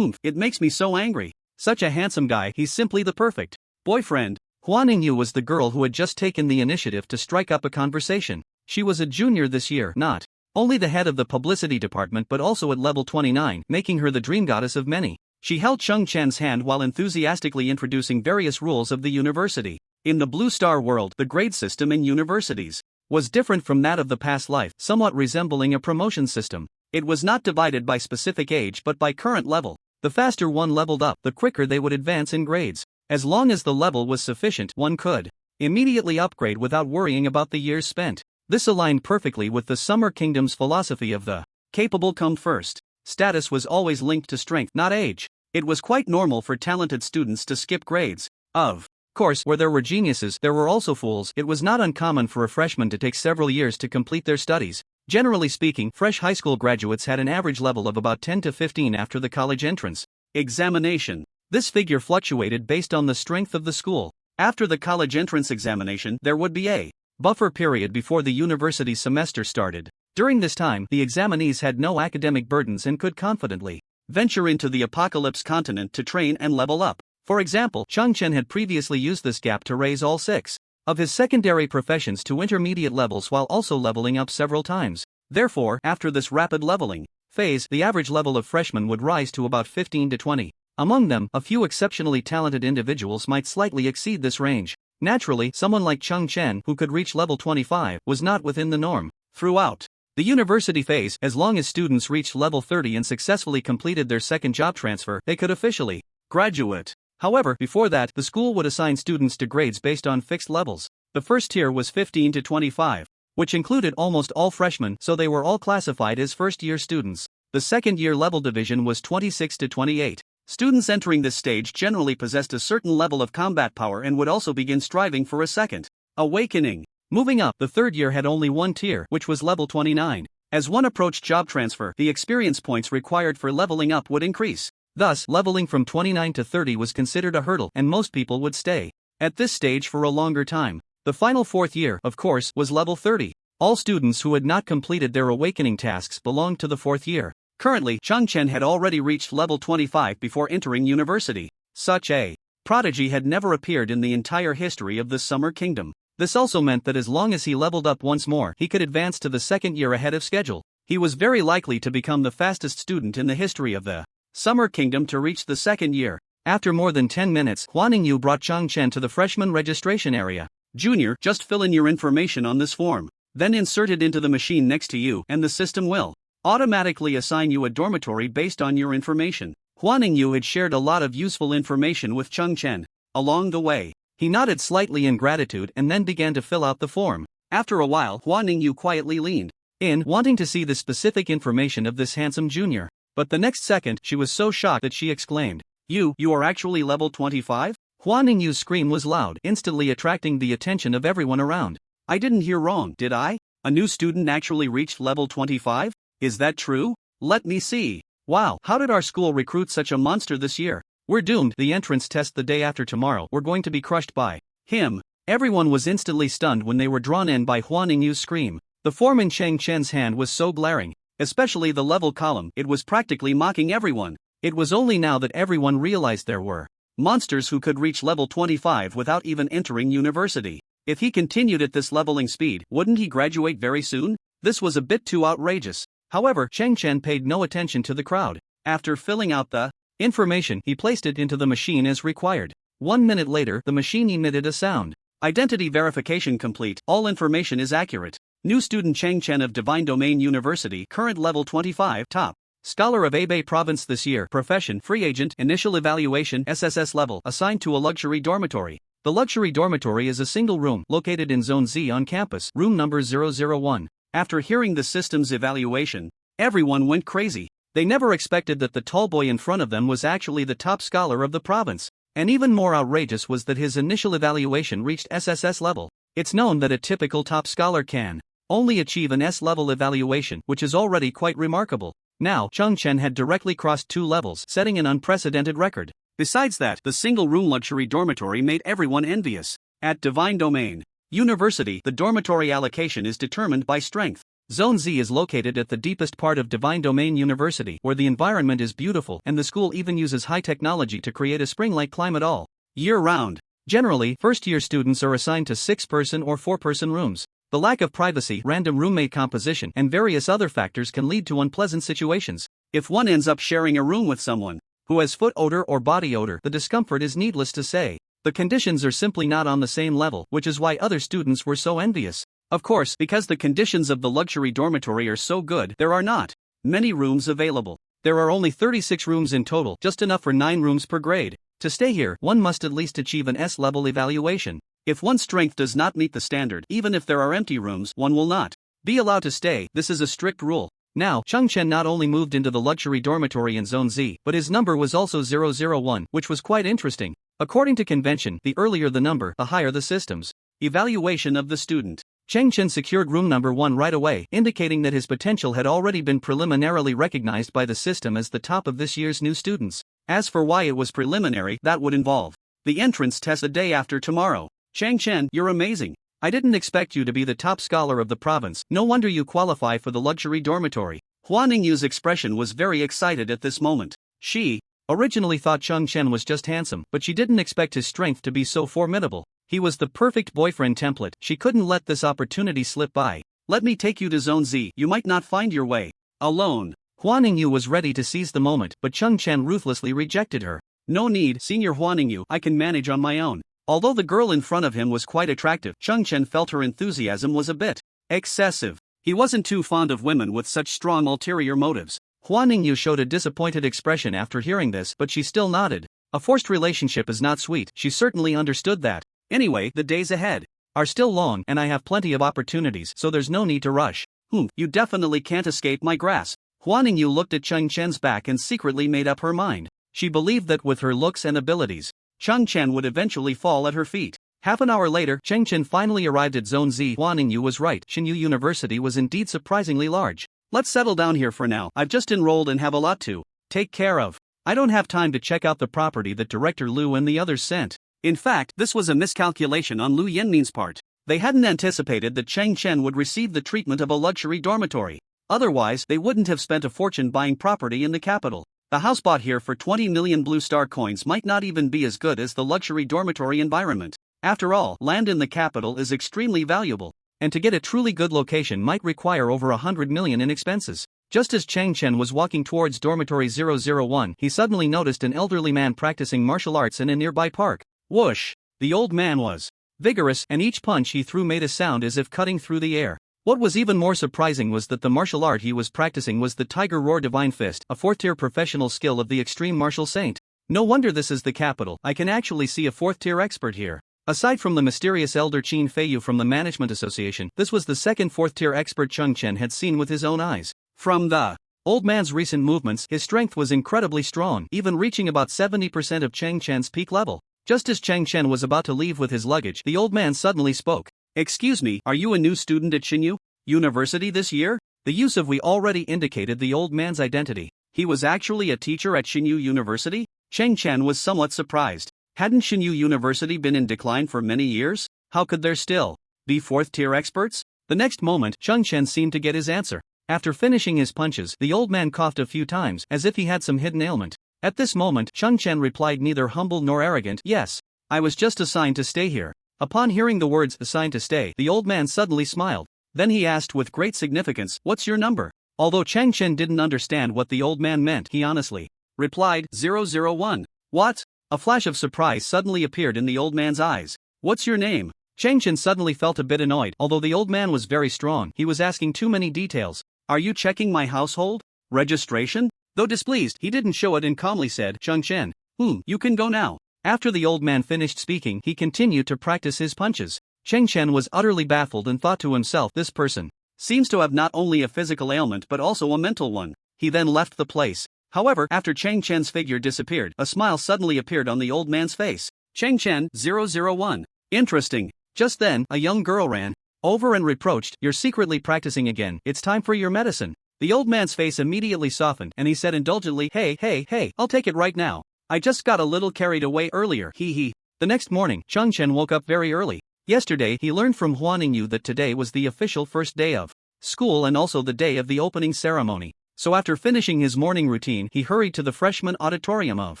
It makes me so angry. Such a handsome guy, he's simply the perfect boyfriend. Hua Ningyu was the girl who had just taken the initiative to strike up a conversation. She was a junior this year, not only the head of the publicity department but also at level 29, making her the dream goddess of many. She held Chen's hand while enthusiastically introducing various rules of the university. In the Blue Star world, the grade system in universities was different from that of the past life, somewhat resembling a promotion system. It was not divided by specific age but by current level. The faster one leveled up, the quicker they would advance in grades. As long as the level was sufficient, one could immediately upgrade without worrying about the years spent. This aligned perfectly with the Summer Kingdom's philosophy of the capable come first. Status was always linked to strength, not age. It was quite normal for talented students to skip grades. Of course, where there were geniuses, there were also fools. It was not uncommon for a freshman to take several years to complete their studies. Generally speaking, fresh high school graduates had an average level of about 10 to 15 after the college entrance examination. This figure fluctuated based on the strength of the school. After the college entrance examination, there would be a buffer period before the university semester started. During this time, the examinees had no academic burdens and could confidently venture into the apocalypse continent to train and level up. For example, Chen had previously used this gap to raise all 6 of his secondary professions to intermediate levels while also leveling up several times. Therefore, after this rapid leveling phase, the average level of freshmen would rise to about 15 to 20. Among them, a few exceptionally talented individuals might slightly exceed this range. Naturally, someone like Chen, who could reach level 25, was not within the norm. Throughout the university phase, as long as students reached level 30 and successfully completed their second job transfer, they could officially graduate. However, before that, the school would assign students to grades based on fixed levels. The first tier was 15 to 25, which included almost all freshmen, so they were all classified as first-year students. The second-year level division was 26 to 28. Students entering this stage generally possessed a certain level of combat power and would also begin striving for a second awakening. Moving up, the third year had only one tier, which was level 29. As one approached job transfer, the experience points required for leveling up would increase. Thus, leveling from 29 to 30 was considered a hurdle, and most people would stay at this stage for a longer time. The final fourth year, of course, was level 30. All students who had not completed their awakening tasks belonged to the fourth year. Currently, Chen had already reached level 25 before entering university. Such a prodigy had never appeared in the entire history of the Summer Kingdom. This also meant that as long as he leveled up once more, he could advance to the second year ahead of schedule. He was very likely to become the fastest student in the history of the Summer Kingdom to reach the second year. After more than 10 minutes, Huaningyu brought Chen to the freshman registration area. Junior, just fill in your information on this form. Then insert it into the machine next to you, and the system will automatically assign you a dormitory based on your information. Huaningyu had shared a lot of useful information with Chen. Along the way, he nodded slightly in gratitude and then began to fill out the form. After a while, Huaningyu quietly leaned in, wanting to see the specific information of this handsome junior. But the next second, she was so shocked that she exclaimed, You are actually level 25? Huaningyu's scream was loud, instantly attracting the attention of everyone around. I didn't hear wrong, did I? A new student actually reached level 25? Is that true? Let me see. Wow, how did our school recruit such a monster this year? We're doomed. The entrance test the day after tomorrow. We're going to be crushed by him. Everyone was instantly stunned when they were drawn in by Huaningyu's scream. The form in Chen's hand was so glaring, especially the level column, it was practically mocking everyone. It was only now that everyone realized there were monsters who could reach level 25 without even entering university. If he continued at this leveling speed, wouldn't he graduate very soon? This was a bit too outrageous. However, Chen paid no attention to the crowd. After filling out the information, he placed it into the machine as required. 1 minute later, the machine emitted a sound. Identity verification complete. All information is accurate. New student Chen of Divine Domain University, current level 25, top scholar of Hebei province this year, profession, free agent, initial evaluation, SSS level, assigned to a luxury dormitory. The luxury dormitory is a single room located in Zone Z on campus, room number 001. After hearing the system's evaluation, everyone went crazy. They never expected that the tall boy in front of them was actually the top scholar of the province. And even more outrageous was that his initial evaluation reached SSS level. It's known that a typical top scholar can only achieve an S-level evaluation, which is already quite remarkable. Now, Chen had directly crossed 2 levels, setting an unprecedented record. Besides that, the single-room luxury dormitory made everyone envious. At Divine Domain University, the dormitory allocation is determined by strength. Zone Z is located at the deepest part of Divine Domain University, where the environment is beautiful and the school even uses high technology to create a spring-like climate all year-round. Generally, first-year students are assigned to 6-person or 4-person rooms. The lack of privacy, random roommate composition, and various other factors can lead to unpleasant situations. If one ends up sharing a room with someone who has foot odor or body odor, the discomfort is needless to say. The conditions are simply not on the same level, which is why other students were so envious. Of course, because the conditions of the luxury dormitory are so good, there are not many rooms available. There are only 36 rooms in total, just enough for 9 rooms per grade. To stay here, one must at least achieve an S-level evaluation. If one's strength does not meet the standard, even if there are empty rooms, one will not be allowed to stay. This is a strict rule. Now, Chen not only moved into the luxury dormitory in Zone Z, but his number was also 001, which was quite interesting. According to convention, the earlier the number, the higher the system's evaluation of the student. Chen secured room number 1 right away, indicating that his potential had already been preliminarily recognized by the system as the top of this year's new students. As for why it was preliminary, that would involve the entrance test a day after tomorrow. Chen, you're amazing. I didn't expect you to be the top scholar of the province. No wonder you qualify for the luxury dormitory. Huaningyu's expression was very excited at this moment. She originally thought Chen was just handsome, but she didn't expect his strength to be so formidable. He was the perfect boyfriend template. She couldn't let this opportunity slip by. Let me take you to Zone Z. You might not find your way alone. Huaningyu was ready to seize the moment, but Chen ruthlessly rejected her. No need, Senior Huaningyu, I can manage on my own. Although the girl in front of him was quite attractive, Chen felt her enthusiasm was a bit excessive. He wasn't too fond of women with such strong ulterior motives. Huaningyu showed a disappointed expression after hearing this, but she still nodded. A forced relationship is not sweet. She certainly understood that. Anyway, the days ahead are still long, and I have plenty of opportunities, so there's no need to rush. You definitely can't escape my grasp. Huaningyu looked at Chen's back and secretly made up her mind. She believed that with her looks and abilities, Chen would eventually fall at her feet. Half an hour later, Chen finally arrived at Zone Z. Huaningyu was right. Xinyu University was indeed surprisingly large. Let's settle down here for now. I've just enrolled and have a lot to take care of. I don't have time to check out the property that Director Liu and the others sent. In fact, this was a miscalculation on Liu Yanmin's part. They hadn't anticipated that Chen would receive the treatment of a luxury dormitory. Otherwise, they wouldn't have spent a fortune buying property in the capital. The house bought here for 20 million blue star coins might not even be as good as the luxury dormitory environment. After all, land in the capital is extremely valuable, and to get a truly good location might require over 100 million in expenses. Just as Chen was walking towards dormitory 001, he suddenly noticed an elderly man practicing martial arts in a nearby park. Whoosh! The old man was vigorous, and each punch he threw made a sound as if cutting through the air. What was even more surprising was that the martial art he was practicing was the Tiger Roar Divine Fist, a 4th-tier professional skill of the extreme martial saint. No wonder this is the capital. I can actually see a 4th-tier expert here. Aside from the mysterious elder Qin Feiyu from the Management Association, this was the second 4th-tier expert Chen had seen with his own eyes. From the old man's recent movements, his strength was incredibly strong, even reaching about 70% of Chen's peak level. Just as Chen was about to leave with his luggage, the old man suddenly spoke. Excuse me, are you a new student at Xinyu University this year? The use of "we" already indicated the old man's identity. He was actually a teacher at Xinyu University? Chen was somewhat surprised. Hadn't Xinyu University been in decline for many years? How could there still be 4th-tier experts? The next moment, Chen seemed to get his answer. After finishing his punches, the old man coughed a few times, as if he had some hidden ailment. At this moment, Chen replied, neither humble nor arrogant, "Yes, I was just assigned to stay here." Upon hearing the words "assigned to stay," the old man suddenly smiled. Then he asked with great significance, "What's your number?" Although Chen didn't understand what the old man meant, he honestly replied, 001. What? A flash of surprise suddenly appeared in the old man's eyes. "What's your name?" Chen suddenly felt a bit annoyed. Although the old man was very strong, he was asking too many details. "Are you checking my household registration?" Though displeased, he didn't show it and calmly said, "Chen, you can go now." After the old man finished speaking, he continued to practice his punches. Chen was utterly baffled and thought to himself, this person seems to have not only a physical ailment but also a mental one. He then left the place. However, after Chen's figure disappeared, a smile suddenly appeared on the old man's face. Chen 001. Interesting. Just then, a young girl ran over and reproached, "You're secretly practicing again. It's time for your medicine." The old man's face immediately softened, and he said indulgently, Hey, I'll take it right now. I just got a little carried away earlier, hee. The next morning, Chen woke up very early. Yesterday, he learned from Hua Ningyu that today was the official first day of school and also the day of the opening ceremony. So after finishing his morning routine, he hurried to the freshman auditorium of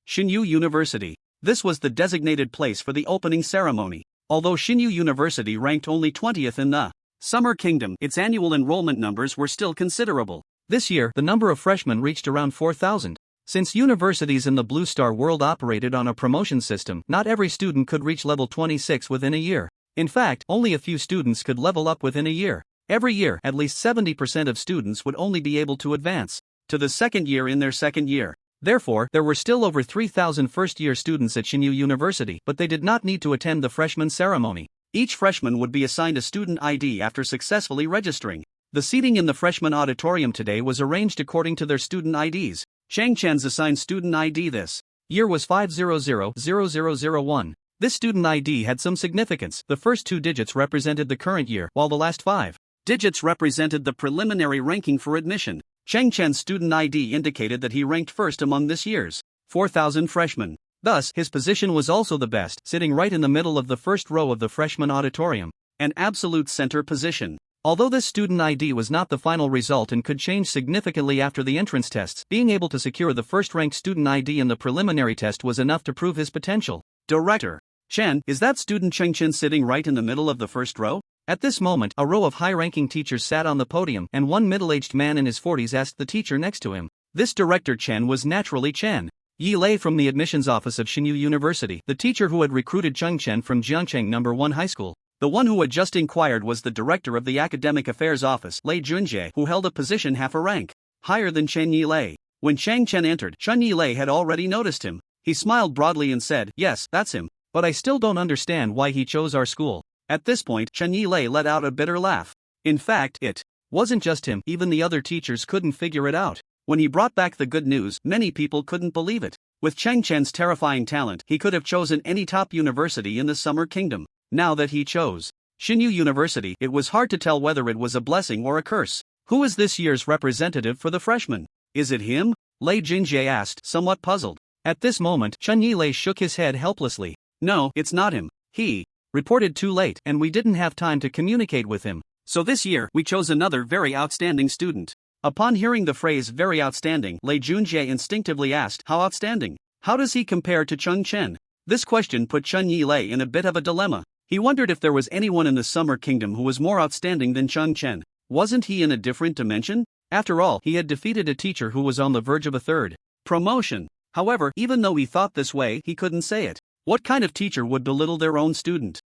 Xinyu University. This was the designated place for the opening ceremony. Although Xinyu University ranked only 20th in the Summer Kingdom, its annual enrollment numbers were still considerable. This year, the number of freshmen reached around 4,000. Since universities in the Blue Star world operated on a promotion system, not every student could reach level 26 within a year. In fact, only a few students could level up within a year. Every year, at least 70% of students would only be able to advance to the second year in their second year. Therefore, there were still over 3,000 first-year students at Xinyu University, but they did not need to attend the freshman ceremony. Each freshman would be assigned a student ID after successfully registering. The seating in the freshman auditorium today was arranged according to their student IDs. Chen's assigned student ID this year was 5000001. This student ID had some significance. The first 2 digits represented the current year, while the last 5 digits represented the preliminary ranking for admission. Chen's student ID indicated that he ranked first among this year's 4,000 freshmen. Thus, his position was also the best, sitting right in the middle of the first row of the freshman auditorium, an absolute center position. Although this student ID was not the final result and could change significantly after the entrance tests, being able to secure the first-ranked student ID in the preliminary test was enough to prove his potential. Director Chen, is that student Chen sitting right in the middle of the first row? At this moment, a row of high-ranking teachers sat on the podium, and one middle-aged man in his 40s asked the teacher next to him. This Director Chen was naturally Chen Yilei from the admissions office of Xinyu University, the teacher who had recruited Chen from Jiangcheng No. 1 High School. The one who had just inquired was the director of the Academic Affairs Office, Lei Junjie, who held a position half a rank higher than Chen Yilei. When Chen entered, Chen Yilei had already noticed him. He smiled broadly and said, "Yes, that's him. But I still don't understand why he chose our school." At this point, Chen Yilei let out a bitter laugh. In fact, it wasn't just him, even the other teachers couldn't figure it out. When he brought back the good news, many people couldn't believe it. With Chen's terrifying talent, he could have chosen any top university in the Summer Kingdom. Now that he chose Xinyu University, it was hard to tell whether it was a blessing or a curse. Who is this year's representative for the freshmen? Is it him? Lei Junjie asked, somewhat puzzled. At this moment, Chen Yilei shook his head helplessly. No, it's not him. He reported too late and we didn't have time to communicate with him. So this year, we chose another very outstanding student. Upon hearing the phrase very outstanding, Lei Junjie instinctively asked, how outstanding? How does he compare to Chen? This question put Chen Yilei in a bit of a dilemma. He wondered if there was anyone in the Summer Kingdom who was more outstanding than Chen. Wasn't he in a different dimension? After all, he had defeated a teacher who was on the verge of a third promotion. However, even though he thought this way, he couldn't say it. What kind of teacher would belittle their own student?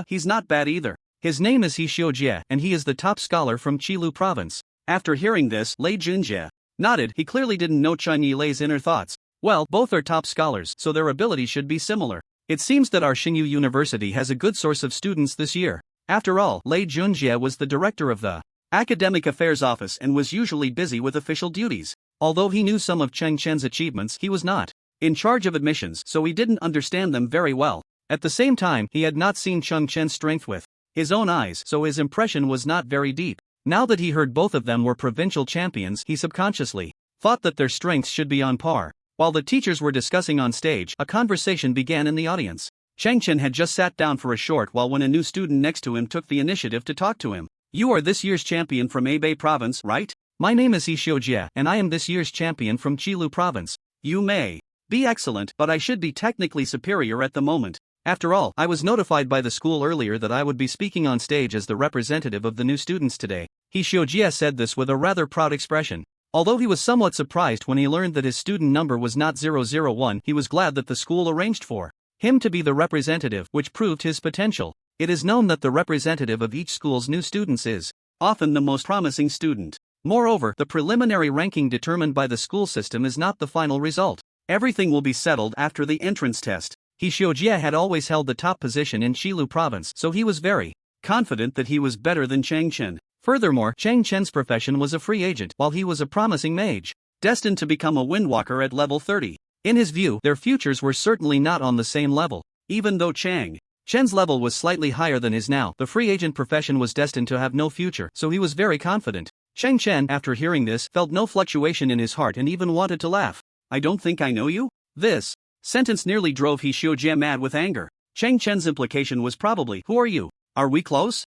He's not bad either. His name is He Xiujie, and he is the top scholar from Qilu province. After hearing this, Lei Junjie nodded. He clearly didn't know Chen Yilei's inner thoughts. Well, both are top scholars, so their ability should be similar. It seems that our Xingyu University has a good source of students this year. After all, Lei Junjie was the director of the Academic Affairs Office and was usually busy with official duties. Although he knew some of Chen's achievements, he was not in charge of admissions, so he didn't understand them very well. At the same time, he had not seen Chen's strength with his own eyes, so his impression was not very deep. Now that he heard both of them were provincial champions, he subconsciously thought that their strengths should be on par. While the teachers were discussing on stage, a conversation began in the audience. Chen had just sat down for a short while when a new student next to him took the initiative to talk to him. You are this year's champion from Hebei province, right? My name is He Xiujie, and I am this year's champion from Qilu province. You may be excellent, but I should be technically superior at the moment. After all, I was notified by the school earlier that I would be speaking on stage as the representative of the new students today. He Xiujie said this with a rather proud expression. Although he was somewhat surprised when he learned that his student number was not 001, he was glad that the school arranged for him to be the representative, which proved his potential. It is known that the representative of each school's new students is often the most promising student. Moreover, the preliminary ranking determined by the school system is not the final result. Everything will be settled after the entrance test. He Xiujie had always held the top position in Qilu province, so he was very confident that he was better than Chen. Furthermore, Chen's profession was a free agent, while he was a promising mage, destined to become a windwalker at level 30. In his view, their futures were certainly not on the same level. Even though Chen's level was slightly higher than his now, the free agent profession was destined to have no future, so he was very confident. Chen, after hearing this, felt no fluctuation in his heart and even wanted to laugh. I don't think I know you? This sentence nearly drove He Xiujie mad with anger. Chen's implication was probably, who are you? Are we close?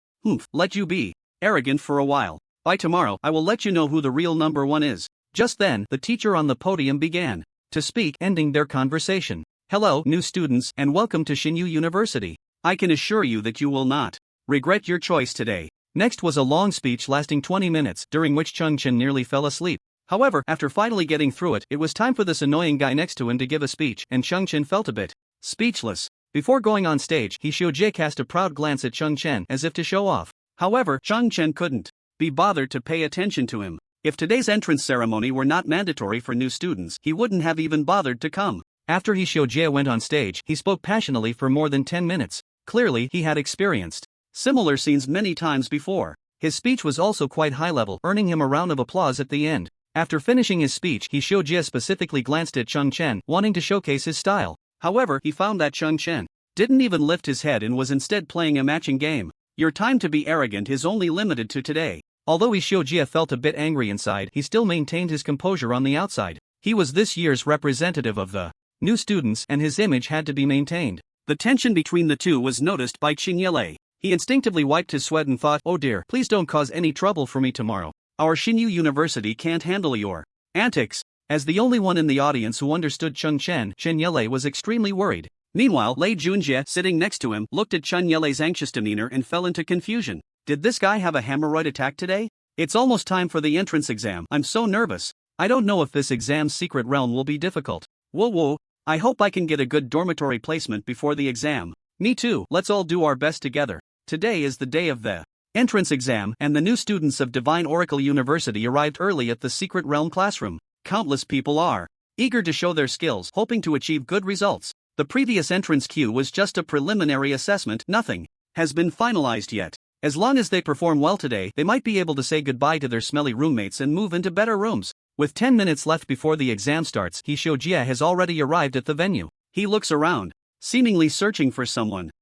Let you be arrogant for a while. By tomorrow, I will let you know who the real number one is. Just then, the teacher on the podium began to speak, ending their conversation. Hello, new students, and welcome to Xingyu University. I can assure you that you will not regret your choice today. Next was a long speech lasting 20 minutes, during which Chen nearly fell asleep. However, after finally getting through it, it was time for this annoying guy next to him to give a speech, and Chen felt a bit speechless. Before going on stage, He Xiujie cast a proud glance at Chen as if to show off. However, Chen couldn't be bothered to pay attention to him. If today's entrance ceremony were not mandatory for new students, he wouldn't have even bothered to come. After He Xiujie went on stage, he spoke passionately for more than 10 minutes. Clearly, he had experienced similar scenes many times before. His speech was also quite high level, earning him a round of applause at the end. After finishing his speech, He Xiujie specifically glanced at Chen, wanting to showcase his style. However, he found that Chen didn't even lift his head and was instead playing a matching game. Your time to be arrogant is only limited to today. Although He Xiujie felt a bit angry inside, he still maintained his composure on the outside. He was this year's representative of the new students, and his image had to be maintained. The tension between the two was noticed by Chen Yilei. He instinctively wiped his sweat and thought, oh dear, please don't cause any trouble for me tomorrow. Our Xingyu University can't handle your antics. As the only one in the audience who understood Chen Yilei was extremely worried. Meanwhile, Lei Junjie, sitting next to him, looked at Chen Yilei's anxious demeanor and fell into confusion. Did this guy have a hemorrhoid attack today? It's almost time for the entrance exam. I'm so nervous. I don't know if this exam's secret realm will be difficult. Whoa. I hope I can get a good dormitory placement before the exam. Me too. Let's all do our best together. Today is the day of the entrance exam, and the new students of Divine Oracle University arrived early at the Secret Realm classroom. Countless people are eager to show their skills, hoping to achieve good results. The previous entrance queue was just a preliminary assessment. Nothing has been finalized yet. As long as they perform well today, they might be able to say goodbye to their smelly roommates and move into better rooms. With 10 minutes left before the exam starts, He Xiujie has already arrived at the venue. He looks around, seemingly searching for someone.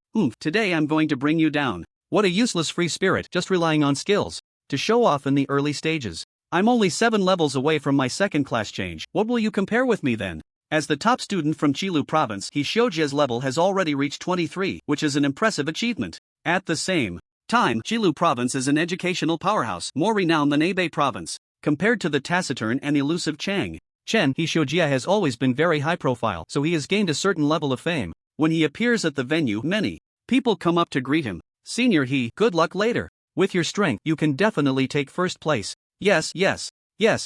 Today I'm going to bring you down. What a useless free spirit, just relying on skills to show off in the early stages. I'm only 7 levels away from my second class change. What will you compare with me then? As the top student from Chilu province, Hishoujia's level has already reached 23, which is an impressive achievement. At the same time, Chilu province is an educational powerhouse, more renowned than Hebei province. Compared to the taciturn and elusive Chen, Hishoujia has always been very high profile, so he has gained a certain level of fame. When he appears at the venue, many people come up to greet him. Senior He, good luck later. With your strength, you can definitely take first place. Yes,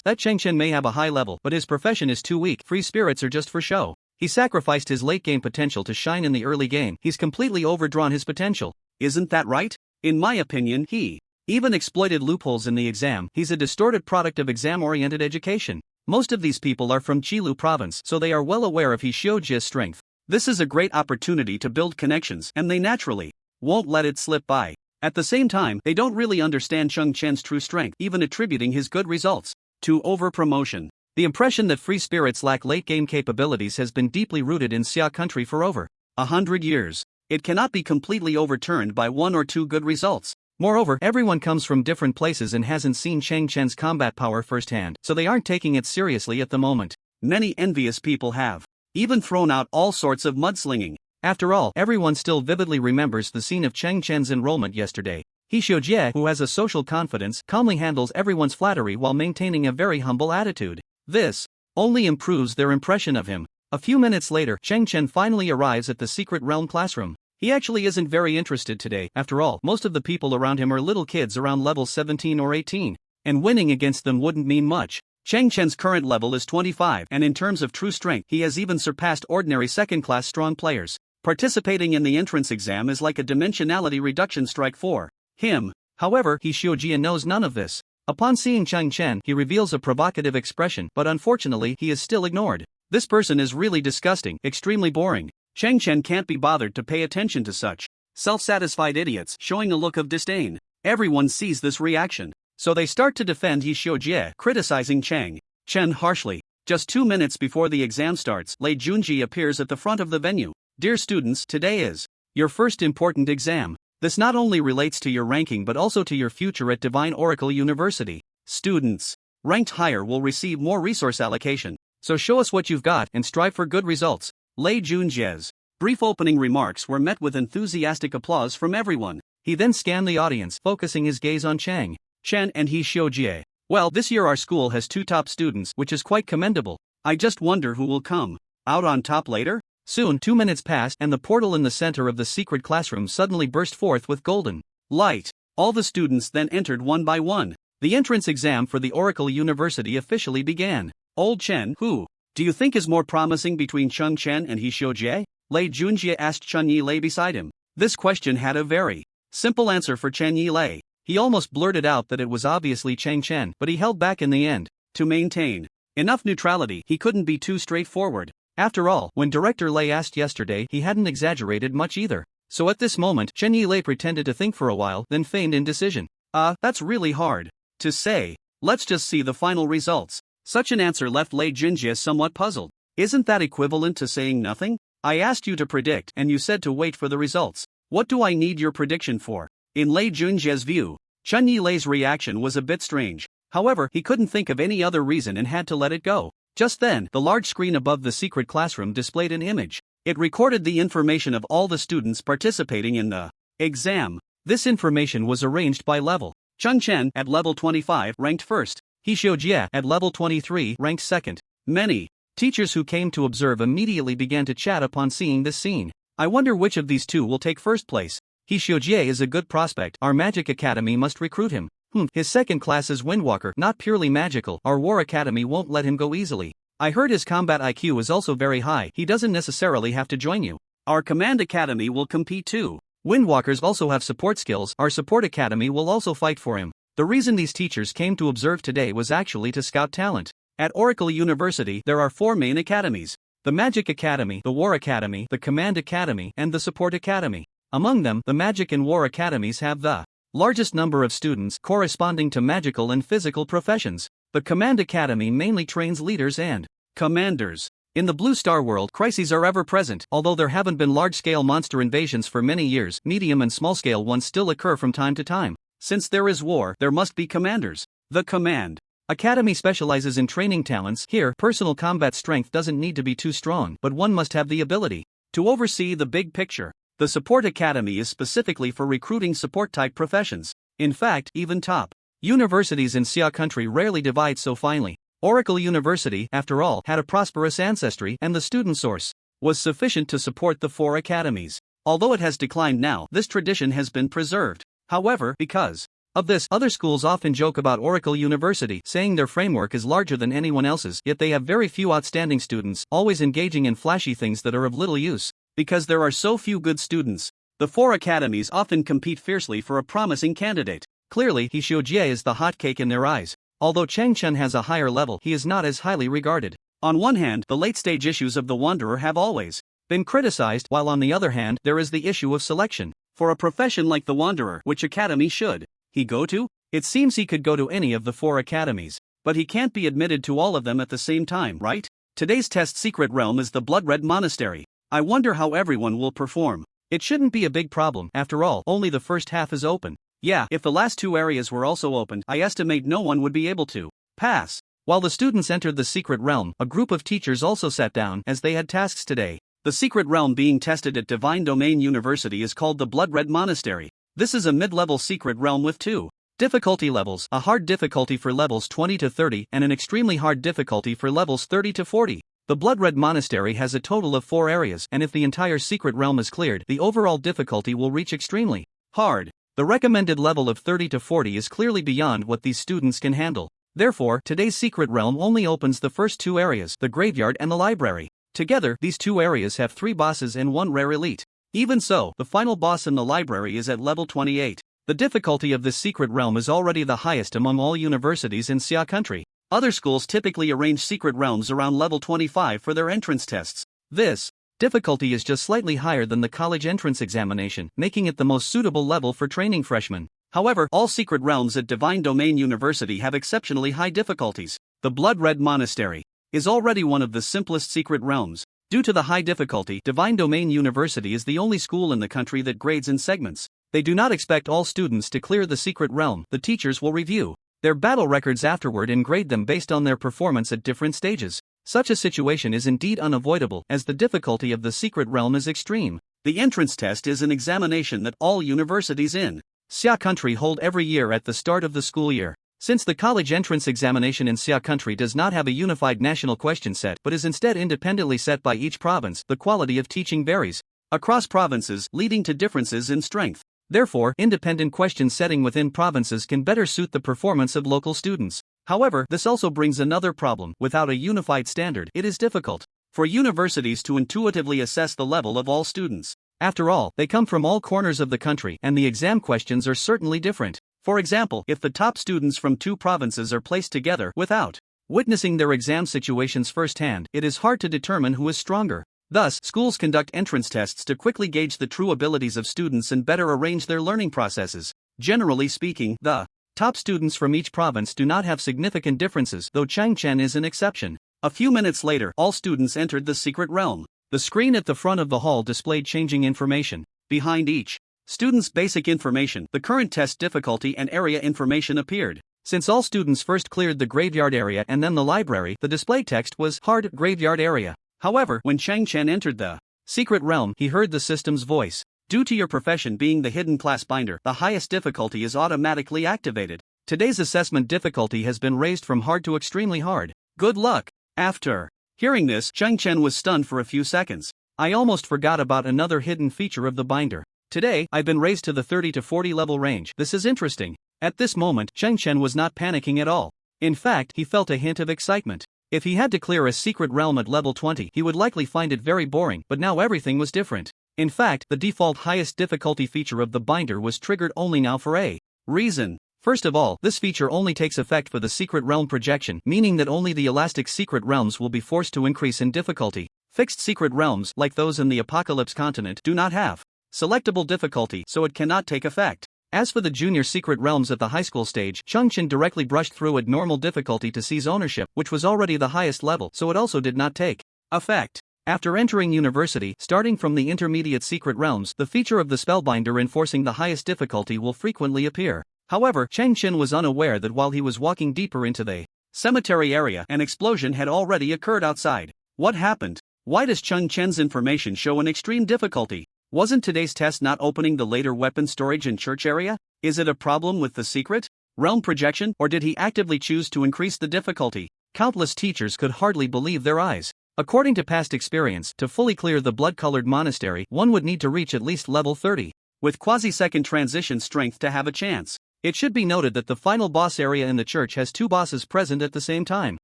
that Chen may have a high level, but his profession is too weak. Free spirits are just for show. He sacrificed his late game potential to shine in the early game. He's completely overdrawn his potential. Isn't that right? In my opinion, he even exploited loopholes in the exam. He's a distorted product of exam-oriented education. Most of these people are from Chilu province, so they are well aware of Hishoujia's strength. This is a great opportunity to build connections, and they naturally won't let it slip by. At the same time, they don't really understand Cheng Chen's true strength, even attributing his good results to over-promotion. The impression that free spirits lack late-game capabilities has been deeply rooted in Xia country for over 100 years. It cannot be completely overturned by 1 or 2 good results. Moreover, everyone comes from different places and hasn't seen Cheng Chen's combat power firsthand, so they aren't taking it seriously at the moment. Many envious people have even thrown out all sorts of mudslinging. After all, everyone still vividly remembers the scene of Cheng Chen's enrollment yesterday. Hishoujia, who has a social confidence, calmly handles everyone's flattery while maintaining a very humble attitude. This only improves their impression of him. A few minutes later, Cheng Chen finally arrives at the secret realm classroom. He actually isn't very interested today. After all, most of the people around him are little kids around level 17 or 18, and winning against them wouldn't mean much. Cheng Chen's current level is 25, and in terms of true strength, he has even surpassed ordinary second-class strong players. Participating in the entrance exam is like a dimensionality reduction strike for him. However, Hishoujia knows none of this. Upon seeing Cheng Chen, he reveals a provocative expression, but unfortunately he is still ignored. This person is really disgusting, extremely boring. Cheng Chen can't be bothered to pay attention to such self-satisfied idiots showing a look of disdain. Everyone sees this reaction, so they start to defend Hishoujia, criticizing Cheng Chen harshly. Just 2 minutes before the exam starts, Lei Junji appears at the front of the venue. Dear students, today is your first important exam. This not only relates to your ranking but also to your future at Divine Oracle University. Students ranked higher will receive more resource allocation, so show us what you've got and strive for good results. Lei Junjie's brief opening remarks were met with enthusiastic applause from everyone. He then scanned the audience, focusing his gaze on Cheng Chen and Hishoujia. Well, this year our school has 2 top students, which is quite commendable. I just wonder who will come out on top later? Soon, 2 minutes passed, and the portal in the center of the secret classroom suddenly burst forth with golden light. All the students then entered one by one. The entrance exam for the Oracle University officially began. Old Chen, who do you think is more promising between Cheng Chen and Hishoujia? Lei Junjie asked Chen Yilei beside him. This question had a very simple answer for Chen Yilei. He almost blurted out that it was obviously Cheng Chen, but he held back in the end. To maintain enough neutrality, he couldn't be too straightforward. After all, when Director Lei asked yesterday, he hadn't exaggerated much either. So at this moment, Chen Yilei pretended to think for a while, then feigned indecision. That's really hard to say. Let's just see the final results. Such an answer left Lei Junjie somewhat puzzled. Isn't that equivalent to saying nothing? I asked you to predict, and you said to wait for the results. What do I need your prediction for? In Lei Junjie's view, Chen Yilei's reaction was a bit strange. However, he couldn't think of any other reason and had to let it go. Just then, the large screen above the secret classroom displayed an image. It recorded the information of all the students participating in the exam. This information was arranged by level. Cheng Chen, at level 25, ranked first. Hishoujia, at level 23, ranked second. Many teachers who came to observe immediately began to chat upon seeing this scene. I wonder which of these 2 will take first place. Hishoujia is a good prospect. Our Magic Academy must recruit him. His second class is Windwalker, not purely magical. Our War Academy won't let him go easily. I heard his combat IQ is also very high. He doesn't necessarily have to join you. Our Command Academy will compete too. Windwalkers also have support skills. Our Support Academy will also fight for him. The reason these teachers came to observe today was actually to scout talent. At Oracle University, there are 4 main academies: the Magic Academy, the War Academy, the Command Academy, and the Support Academy. Among them, the Magic and War Academies have the largest number of students corresponding to magical and physical professions. The Command Academy mainly trains leaders and commanders. In the Blue Star world, crises are ever present. Although there haven't been large-scale monster invasions for many years, medium and small-scale ones still occur from time to time. Since there is war, there must be commanders. The Command Academy specializes in training talents. Here, personal combat strength doesn't need to be too strong, but one must have the ability to oversee the big picture. The Support Academy is specifically for recruiting support-type professions. In fact, even top universities in Xia country rarely divide so finely. Oracle University, after all, had a prosperous ancestry, and the student source was sufficient to support the 4 academies. Although it has declined now, this tradition has been preserved. However, because of this, other schools often joke about Oracle University, saying their framework is larger than anyone else's, yet they have very few outstanding students, always engaging in flashy things that are of little use. Because there are so few good students, the 4 academies often compete fiercely for a promising candidate. Clearly, He Xiujie is the hot cake in their eyes. Although Chen has a higher level, he is not as highly regarded. On one hand, the late-stage issues of The Wanderer have always been criticized, while on the other hand, there is the issue of selection. For a profession like The Wanderer, which academy should he go to? It seems he could go to any of the 4 academies. But he can't be admitted to all of them at the same time, right? Today's test secret realm is the Blood Red Monastery. I wonder how everyone will perform. It shouldn't be a big problem, after all, only the first half is open. Yeah, if the last 2 areas were also opened, I estimate no one would be able to pass. While the students entered the secret realm, a group of teachers also sat down, as they had tasks today. The secret realm being tested at Divine Domain University is called the Blood Red Monastery. This is a mid-level secret realm with 2 difficulty levels, a hard difficulty for levels 20 to 30 and an extremely hard difficulty for levels 30 to 40. The Blood Red Monastery has a total of 4 areas, and if the entire secret realm is cleared, the overall difficulty will reach extremely hard. The recommended level of 30 to 40 is clearly beyond what these students can handle. Therefore, today's secret realm only opens the first 2 areas, the graveyard and the library. Together, these 2 areas have 3 bosses and 1 rare elite. Even so, the final boss in the library is at level 28. The difficulty of this secret realm is already the highest among all universities in Xia country. Other schools typically arrange secret realms around level 25 for their entrance tests. This difficulty is just slightly higher than the college entrance examination, making it the most suitable level for training freshmen. However, all secret realms at Divine Domain University have exceptionally high difficulties. The Blood Red Monastery is already one of the simplest secret realms. Due to the high difficulty, Divine Domain University is the only school in the country that grades in segments. They do not expect all students to clear the secret realm. The teachers will review their battle records afterward and grade them based on their performance at different stages. Such a situation is indeed unavoidable, as the difficulty of the secret realm is extreme. The entrance test is an examination that all universities in Xia country hold every year at the start of the school year. Since the college entrance examination in Xia country does not have a unified national question set but is instead independently set by each province, the quality of teaching varies across provinces, leading to differences in strength. Therefore, independent question setting within provinces can better suit the performance of local students. However, this also brings another problem. Without a unified standard, it is difficult for universities to intuitively assess the level of all students. After all, they come from all corners of the country, and the exam questions are certainly different. For example, if the top students from 2 provinces are placed together without witnessing their exam situations firsthand, it is hard to determine who is stronger. Thus, schools conduct entrance tests to quickly gauge the true abilities of students and better arrange their learning processes. Generally speaking, the top students from each province do not have significant differences, though Chen is an exception. A few minutes later, all students entered the secret realm. The screen at the front of the hall displayed changing information. Behind each student's basic information, the current test difficulty and area information appeared. Since all students first cleared the graveyard area and then the library, the display text was hard graveyard area. However, when Chen entered the secret realm, he heard the system's voice. Due to your profession being the hidden class binder, the highest difficulty is automatically activated. Today's assessment difficulty has been raised from hard to extremely hard. Good luck. After hearing this, Chen was stunned for a few seconds. I almost forgot about another hidden feature of the binder. Today, I've been raised to the 30 to 40 level range. This is interesting. At this moment, Chen was not panicking at all. In fact, he felt a hint of excitement. If he had to clear a secret realm at level 20, he would likely find it very boring, but now everything was different. In fact, the default highest difficulty feature of the binder was triggered only now for a reason. First of all, this feature only takes effect for the secret realm projection, meaning that only the elastic secret realms will be forced to increase in difficulty. Fixed secret realms, like those in the Apocalypse continent, do not have selectable difficulty, so it cannot take effect. As for the junior secret realms at the high school stage, Chen directly brushed through at normal difficulty to seize ownership, which was already the highest level, so it also did not take effect. After entering university, starting from the intermediate secret realms, the feature of the spellbinder enforcing the highest difficulty will frequently appear. However, Chen was unaware that while he was walking deeper into the cemetery area. An explosion had already occurred outside. What happened? Why does Chen's information show an extreme difficulty? Wasn't today's test not opening the later weapon storage and church area? Is it a problem with the secret realm projection, or did he actively choose to increase the difficulty? Countless teachers could hardly believe their eyes. According to past experience, to fully clear the blood-colored monastery, one would need to reach at least level 30, with quasi-second transition strength to have a chance. It should be noted that the final boss area in the church has 2 bosses present at the same time.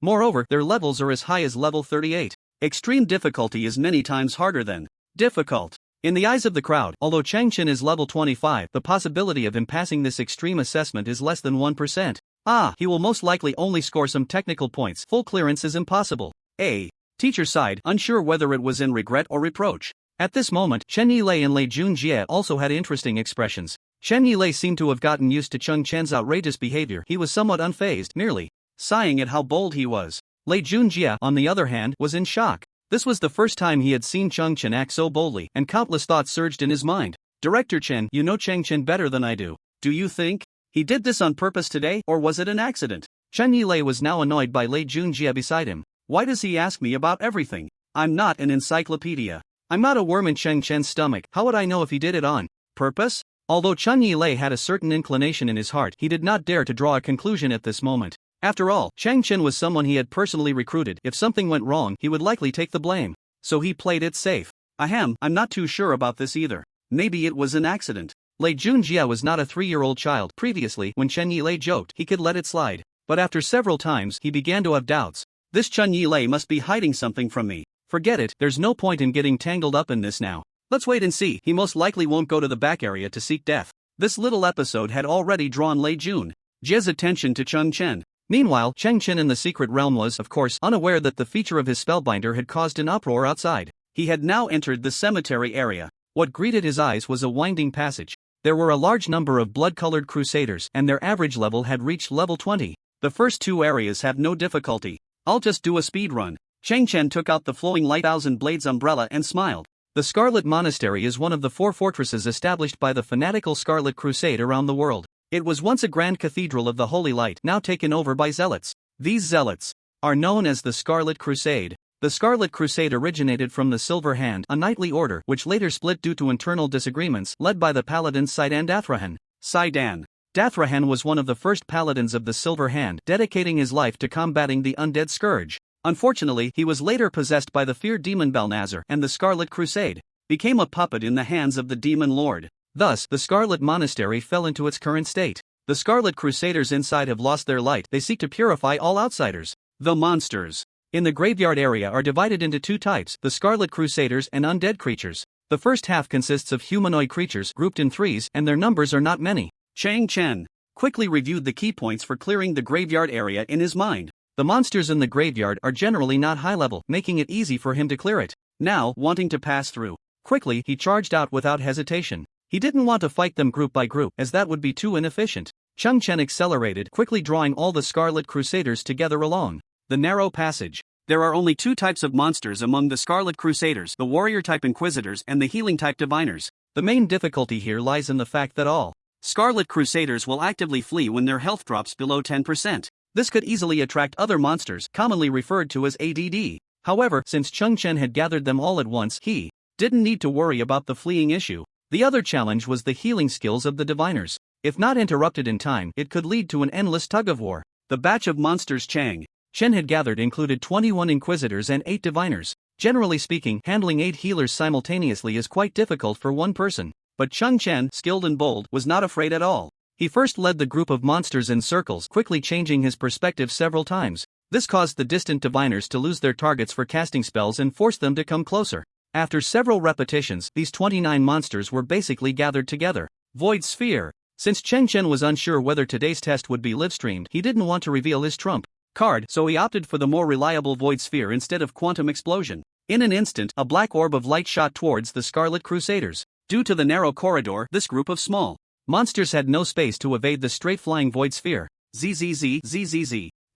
Moreover, their levels are as high as level 38. Extreme difficulty is many times harder than difficult. In the eyes of the crowd, although Chen is level 25, the possibility of him passing this extreme assessment is less than 1%. He will most likely only score some technical points. Full clearance is impossible. Teacher sighed, unsure whether it was in regret or reproach. At this moment, Chen Yilei and Lei Junjie also had interesting expressions. Chen Yilei seemed to have gotten used to Chen's outrageous behavior. He was somewhat unfazed, merely sighing at how bold he was. Lei Junjie, on the other hand, was in shock. This was the first time he had seen Chen act so boldly, and countless thoughts surged in his mind. Director Chen, you know Chen better than I do. Do you think he did this on purpose today, or was it an accident? Chen Yilei was now annoyed by Lei Junjie beside him. Why does he ask me about everything? I'm not an encyclopedia. I'm not a worm in Chen's stomach. How would I know if he did it on purpose? Although Chen Yilei had a certain inclination in his heart, he did not dare to draw a conclusion at this moment. After all, Chen was someone he had personally recruited. If something went wrong, he would likely take the blame. So he played it safe. I'm not too sure about this either. Maybe it was an accident. Lei Junjie was not a 3-year-old child. Previously, when Chen Yilei joked, he could let it slide. But after several times, he began to have doubts. This Chen Yilei must be hiding something from me. Forget it, there's no point in getting tangled up in this now. Let's wait and see. He most likely won't go to the back area to seek death. This little episode had already drawn Lei Junjie's attention to Chen. Meanwhile, Chen in the secret realm was, of course, unaware that the feature of his spellbinder had caused an uproar outside. He had now entered the cemetery area. What greeted his eyes was a winding passage. There were a large number of blood-colored crusaders, and their average level had reached level 20. The first 2 areas have no difficulty. I'll just do a speed run. Chen took out the flowing light thousand blades umbrella and smiled. The Scarlet Monastery is one of the 4 fortresses established by the fanatical Scarlet Crusade around the world. It was once a grand cathedral of the Holy Light, now taken over by zealots. These zealots are known as the Scarlet Crusade. The Scarlet Crusade originated from the Silver Hand, a knightly order which later split due to internal disagreements, led by the paladin Saidan Dathrahan. Saidan Dathrahan was one of the first paladins of the Silver Hand, dedicating his life to combating the undead scourge. Unfortunately, he was later possessed by the feared demon Balnazar, and the Scarlet Crusade became a puppet in the hands of the demon lord. Thus, the Scarlet Monastery fell into its current state. The Scarlet Crusaders inside have lost their light. They seek to purify all outsiders. The monsters in the graveyard area are divided into 2 types, the Scarlet Crusaders and undead creatures. The first half consists of humanoid creatures grouped in 3s, and their numbers are not many. Chen quickly reviewed the key points for clearing the graveyard area in his mind. The monsters in the graveyard are generally not high level, making it easy for him to clear it. Now, wanting to pass through quickly, he charged out without hesitation. He didn't want to fight them group by group, as that would be too inefficient. Chen accelerated, quickly drawing all the Scarlet Crusaders together along the narrow passage. There are only 2 types of monsters among the Scarlet Crusaders, the warrior-type Inquisitors and the healing-type Diviners. The main difficulty here lies in the fact that all Scarlet Crusaders will actively flee when their health drops below 10%. This could easily attract other monsters, commonly referred to as ADD. However, since Chen had gathered them all at once, he didn't need to worry about the fleeing issue. The other challenge was the healing skills of the Diviners. If not interrupted in time, it could lead to an endless tug-of-war. The batch of monsters Chen had gathered included 21 Inquisitors and 8 Diviners. Generally speaking, handling 8 healers simultaneously is quite difficult for one person. But Chen, skilled and bold, was not afraid at all. He first led the group of monsters in circles, quickly changing his perspective several times. This caused the distant Diviners to lose their targets for casting spells and forced them to come closer. After several repetitions, these 29 monsters were basically gathered together. Void Sphere. Since Chen was unsure whether today's test would be live-streamed, he didn't want to reveal his trump card, so he opted for the more reliable Void Sphere instead of Quantum Explosion. In an instant, a black orb of light shot towards the Scarlet Crusaders. Due to the narrow corridor, this group of small monsters had no space to evade the straight-flying Void Sphere. ZZZ.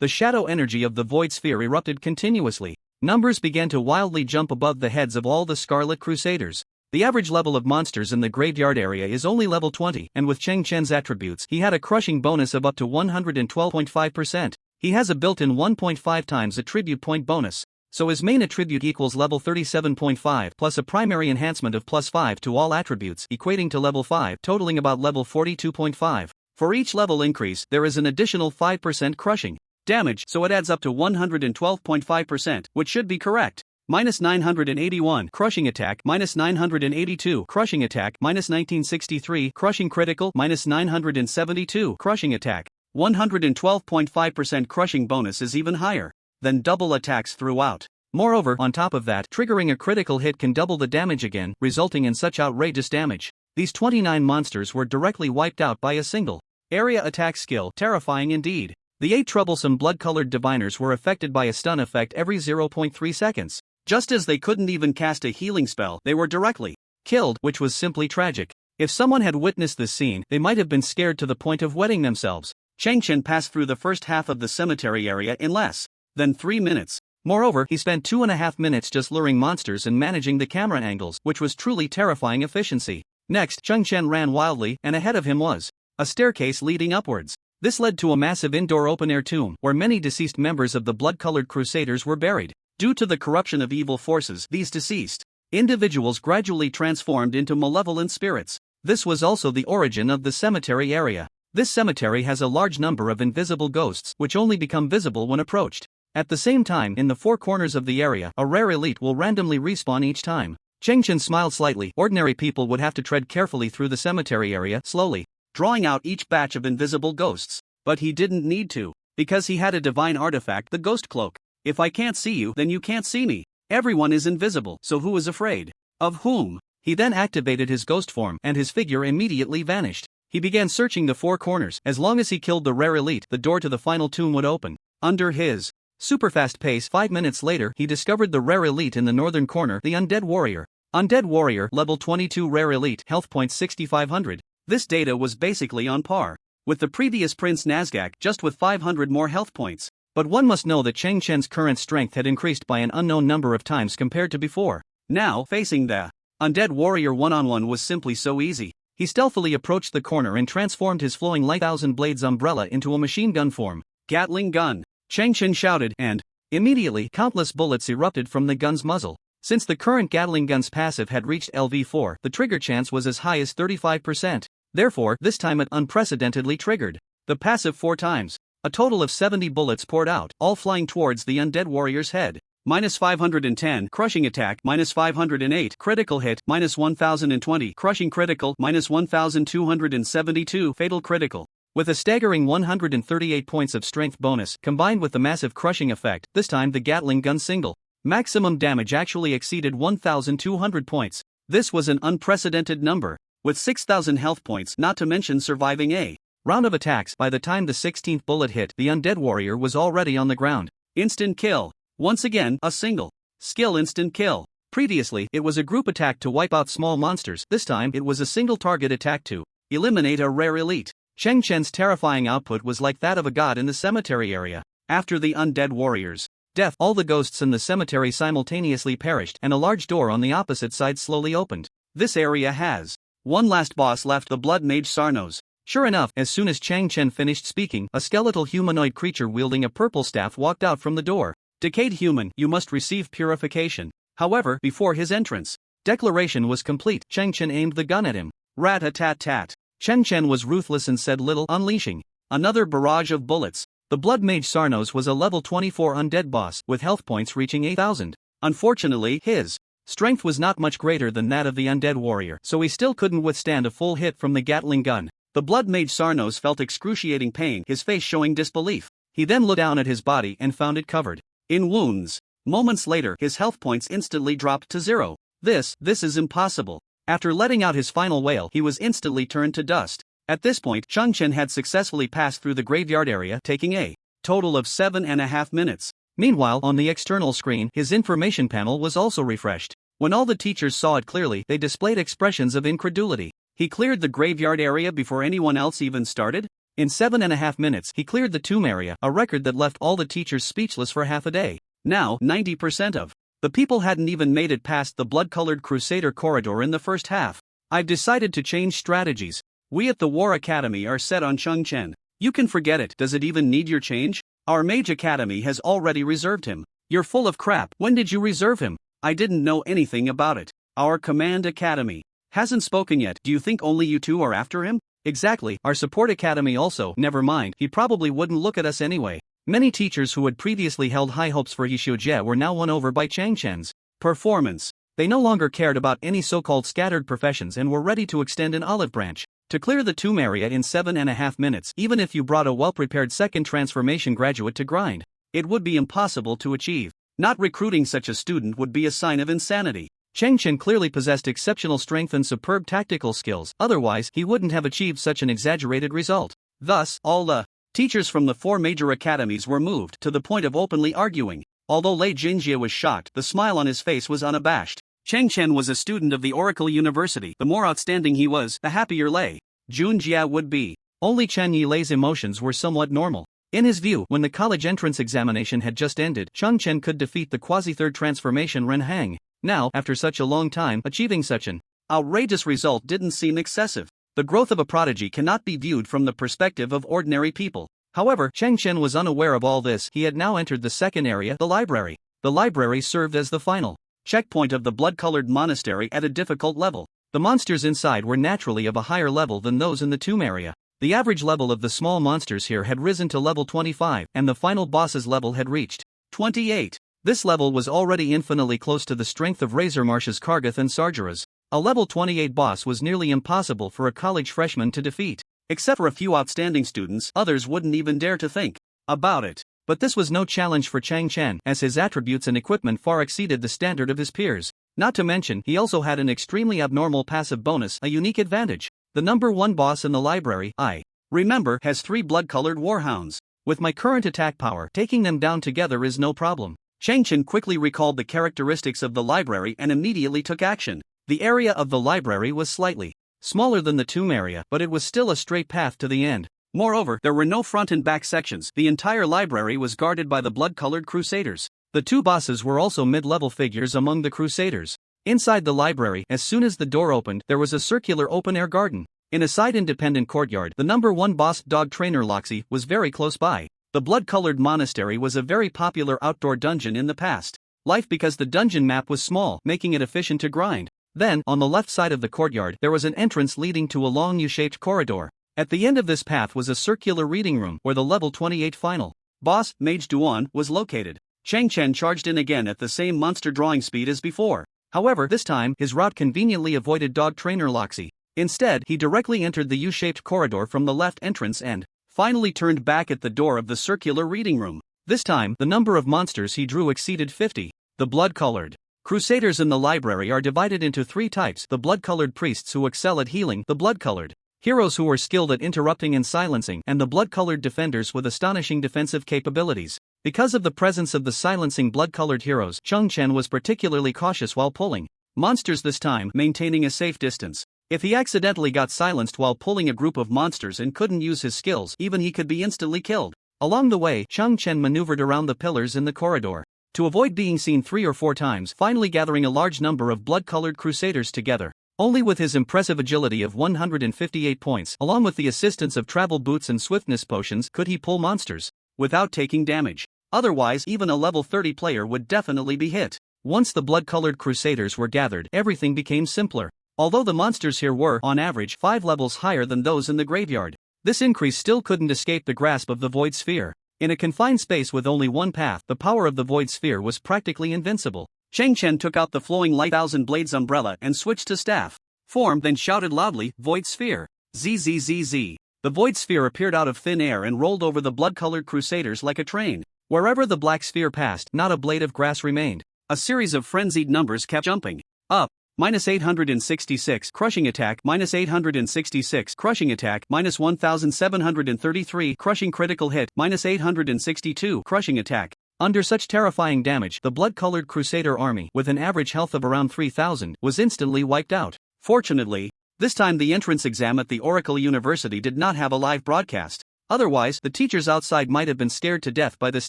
The shadow energy of the Void Sphere erupted continuously. Numbers began to wildly jump above the heads of all the Scarlet Crusaders. The average level of monsters in the graveyard area is only level 20, and with Chen's attributes, he had a crushing bonus of up to 112.5%. He has a built-in 1.5 times attribute point bonus, so his main attribute equals level 37.5 plus a primary enhancement of plus 5 to all attributes equating to level 5 totaling about level 42.5. For each level increase there is an additional 5% crushing damage, so it adds up to 112.5%, which should be correct. Minus 981 crushing attack, minus 982 crushing attack, minus 1963 crushing critical, minus 972 crushing attack. 112.5% crushing bonus is even higher than double attacks throughout. Moreover, on top of that, triggering a critical hit can double the damage again, resulting in such outrageous damage. These 29 monsters were directly wiped out by a single area attack skill, terrifying indeed. The 8 troublesome blood-colored diviners were affected by a stun effect every 0.3 seconds. Just as they couldn't even cast a healing spell, they were directly killed, which was simply tragic. If someone had witnessed this scene, they might have been scared to the point of wetting themselves. Chen passed through the first half of the cemetery area in less than 3 minutes. Moreover, he spent 2.5 minutes just luring monsters and managing the camera angles, which was truly terrifying efficiency. Next, Chen ran wildly, and ahead of him was a staircase leading upwards. This led to a massive indoor open-air tomb, where many deceased members of the blood-colored crusaders were buried. Due to the corruption of evil forces, these deceased individuals gradually transformed into malevolent spirits. This was also the origin of the cemetery area. This cemetery has a large number of invisible ghosts, which only become visible when approached. At the same time, in the 4 corners of the area, a rare elite will randomly respawn each time. Chen smiled slightly. Ordinary people would have to tread carefully through the cemetery area, slowly drawing out each batch of invisible ghosts. But he didn't need to, because he had a divine artifact, the ghost cloak. If I can't see you, then you can't see me. Everyone is invisible, so who is afraid of whom? He then activated his ghost form, and his figure immediately vanished. He began searching the 4 corners. As long as he killed the rare elite, the door to the final tomb would open. Under his superfast pace, 5 minutes later, he discovered the rare elite in the northern corner, the Undead Warrior. Undead Warrior, level 22 rare elite, health points 6500. This data was basically on par with the previous Prince Nazgak, just with 500 more health points. But one must know that Chen's current strength had increased by an unknown number of times compared to before. Now, facing the Undead Warrior one-on-one was simply so easy. He stealthily approached the corner and transformed his flowing light 1,000 blades umbrella into a machine gun form. Gatling gun! Chen shouted, and immediately countless bullets erupted from the gun's muzzle. Since the current Gatling gun's passive had reached LV4, the trigger chance was as high as 35%. Therefore, this time it unprecedentedly triggered the passive 4 times. A total of 70 bullets poured out, all flying towards the Undead Warrior's head. Minus 510 crushing attack, minus 508 critical hit, minus 1020 crushing critical, minus 1272 fatal critical. With a staggering 138 points of strength bonus, combined with the massive crushing effect, this time the Gatling gun single maximum damage actually exceeded 1200 points. This was an unprecedented number, with 6000 health points, not to mention surviving a round of attacks. By the time the 16th bullet hit, the Undead Warrior was already on the ground. Instant kill. Once again, a single skill instant kill. Previously, it was a group attack to wipe out small monsters. This time, it was a single target attack to eliminate a rare elite. Chen's terrifying output was like that of a god in the cemetery area. After the Undead Warrior's death, all the ghosts in the cemetery simultaneously perished, and a large door on the opposite side slowly opened. This area has one last boss left, the Blood Mage Sarnos. Sure enough, as soon as Chen finished speaking, a skeletal humanoid creature wielding a purple staff walked out from the door. Decayed human, you must receive purification. However, before his entrance declaration was complete, Chen aimed the gun at him. Rat-a-tat-tat. Chen was ruthless and said little, unleashing another barrage of bullets. The Blood Mage Sarnos was a level 24 undead boss, with health points reaching 8000. Unfortunately, his strength was not much greater than that of the Undead Warrior, so he still couldn't withstand a full hit from the Gatling gun. The Blood Mage Sarnos felt excruciating pain, his face showing disbelief. He then looked down at his body and found it covered in wounds. Moments later, his health points instantly dropped to 0. This is impossible. After letting out his final wail, he was instantly turned to dust. At this point, Chen had successfully passed through the graveyard area, taking a total of 7.5 minutes. Meanwhile, on the external screen, his information panel was also refreshed. When all the teachers saw it clearly, they displayed expressions of incredulity. He cleared the graveyard area before anyone else even started? In 7.5 minutes, he cleared the tomb area, a record that left all the teachers speechless for half a day. Now, 90% of the people hadn't even made it past the blood-colored Crusader corridor in the first half. I've decided to change strategies. We at the War Academy are set on Chen. You can forget it. Does it even need your change? Our Mage Academy has already reserved him. You're full of crap. When did you reserve him? I didn't know anything about it. Our Command Academy hasn't spoken yet. Do you think only you two are after him? Exactly, our Support Academy also. Never mind, he probably wouldn't look at us anyway. Many teachers who had previously held high hopes for Hishujie were now won over by Chang Chen's performance. They no longer cared about any so-called scattered professions and were ready to extend an olive branch to clear the tomb area in 7.5 minutes. Even if you brought a well-prepared second transformation graduate to grind, it would be impossible to achieve. Not recruiting such a student would be a sign of insanity. Chang Chen clearly possessed exceptional strength and superb tactical skills, otherwise he wouldn't have achieved such an exaggerated result. Thus, all the teachers from the 4 major academies were moved to the point of openly arguing. Although Lei Jinjie was shocked, the smile on his face was unabashed. Chang Chen was a student of the Oracle University. The more outstanding he was, the happier Lei Junjie would be. Only Chen Yilei's emotions were somewhat normal. In his view, when the college entrance examination had just ended, Chang Chen could defeat the quasi-third transformation Ren Hang. Now, after such a long time, achieving such an outrageous result didn't seem excessive. The growth of a prodigy cannot be viewed from the perspective of ordinary people. However, Chang Chen was unaware of all this. He had now entered the second area, the library. The library served as the final checkpoint of the blood-colored monastery at a difficult level. The monsters inside were naturally of a higher level than those in the tomb area. The average level of the small monsters here had risen to level 25, and the final boss's level had reached 28. This level was already infinitely close to the strength of Razor Marsh's Kargath and Sargeras. A level 28 boss was nearly impossible for a college freshman to defeat. Except for a few outstanding students, others wouldn't even dare to think about it. But this was no challenge for Chang Chen, as his attributes and equipment far exceeded the standard of his peers. Not to mention, he also had an extremely abnormal passive bonus, a unique advantage. The number 1 boss in the library, I remember, has 3 blood-colored warhounds. With my current attack power, taking them down together is no problem. Chang Chen quickly recalled the characteristics of the library and immediately took action. The area of the library was slightly smaller than the tomb area, but it was still a straight path to the end. Moreover, there were no front and back sections. The entire library was guarded by the blood-colored crusaders. The 2 bosses were also mid-level figures among the crusaders. Inside the library, as soon as the door opened, there was a circular open-air garden. In a side-independent courtyard, the number 1 boss dog trainer Loxi was very close by. The blood-colored monastery was a very popular outdoor dungeon in the past life because the dungeon map was small, making it efficient to grind. Then, on the left side of the courtyard, there was an entrance leading to a long U-shaped corridor. At the end of this path was a circular reading room where the level 28 final boss, Mage Duan, was located. Chang Chen charged in again at the same monster drawing speed as before. However, this time, his route conveniently avoided dog trainer Loxi. Instead, he directly entered the U-shaped corridor from the left entrance and finally turned back at the door of the circular reading room. This time, the number of monsters he drew exceeded 50. The blood-colored crusaders in the library are divided into 3 types: the blood-colored priests who excel at healing, the blood-colored heroes who are skilled at interrupting and silencing, and the blood-colored defenders with astonishing defensive capabilities. Because of the presence of the silencing blood-colored heroes, Chang Chen was particularly cautious while pulling monsters this time, maintaining a safe distance. If he accidentally got silenced while pulling a group of monsters and couldn't use his skills, even he could be instantly killed. Along the way, Chang Chen maneuvered around the pillars in the corridor to avoid being seen 3 or 4 times, finally gathering a large number of blood-colored crusaders together. Only with his impressive agility of 158 points, along with the assistance of travel boots and swiftness potions, could he pull monsters without taking damage. Otherwise, even a level 30 player would definitely be hit. Once the blood-colored crusaders were gathered, everything became simpler. Although the monsters here were, on average, 5 levels higher than those in the graveyard, this increase still couldn't escape the grasp of the Void Sphere. In a confined space with only one path, the power of the Void Sphere was practically invincible. Chang Chen took out the flowing light thousand blades umbrella and switched to staff form, then shouted loudly, "Void Sphere! ZZZZ!" The Void Sphere appeared out of thin air and rolled over the blood-colored crusaders like a train. Wherever the black sphere passed, not a blade of grass remained. A series of frenzied numbers kept jumping up. -866 crushing attack, -866 crushing attack, -1733 crushing critical hit, -862 crushing attack. Under such terrifying damage, the blood-colored crusader army, with an average health of around 3,000, was instantly wiped out. Fortunately, this time the entrance exam at the Oracle University did not have a live broadcast. Otherwise, the teachers outside might have been scared to death by this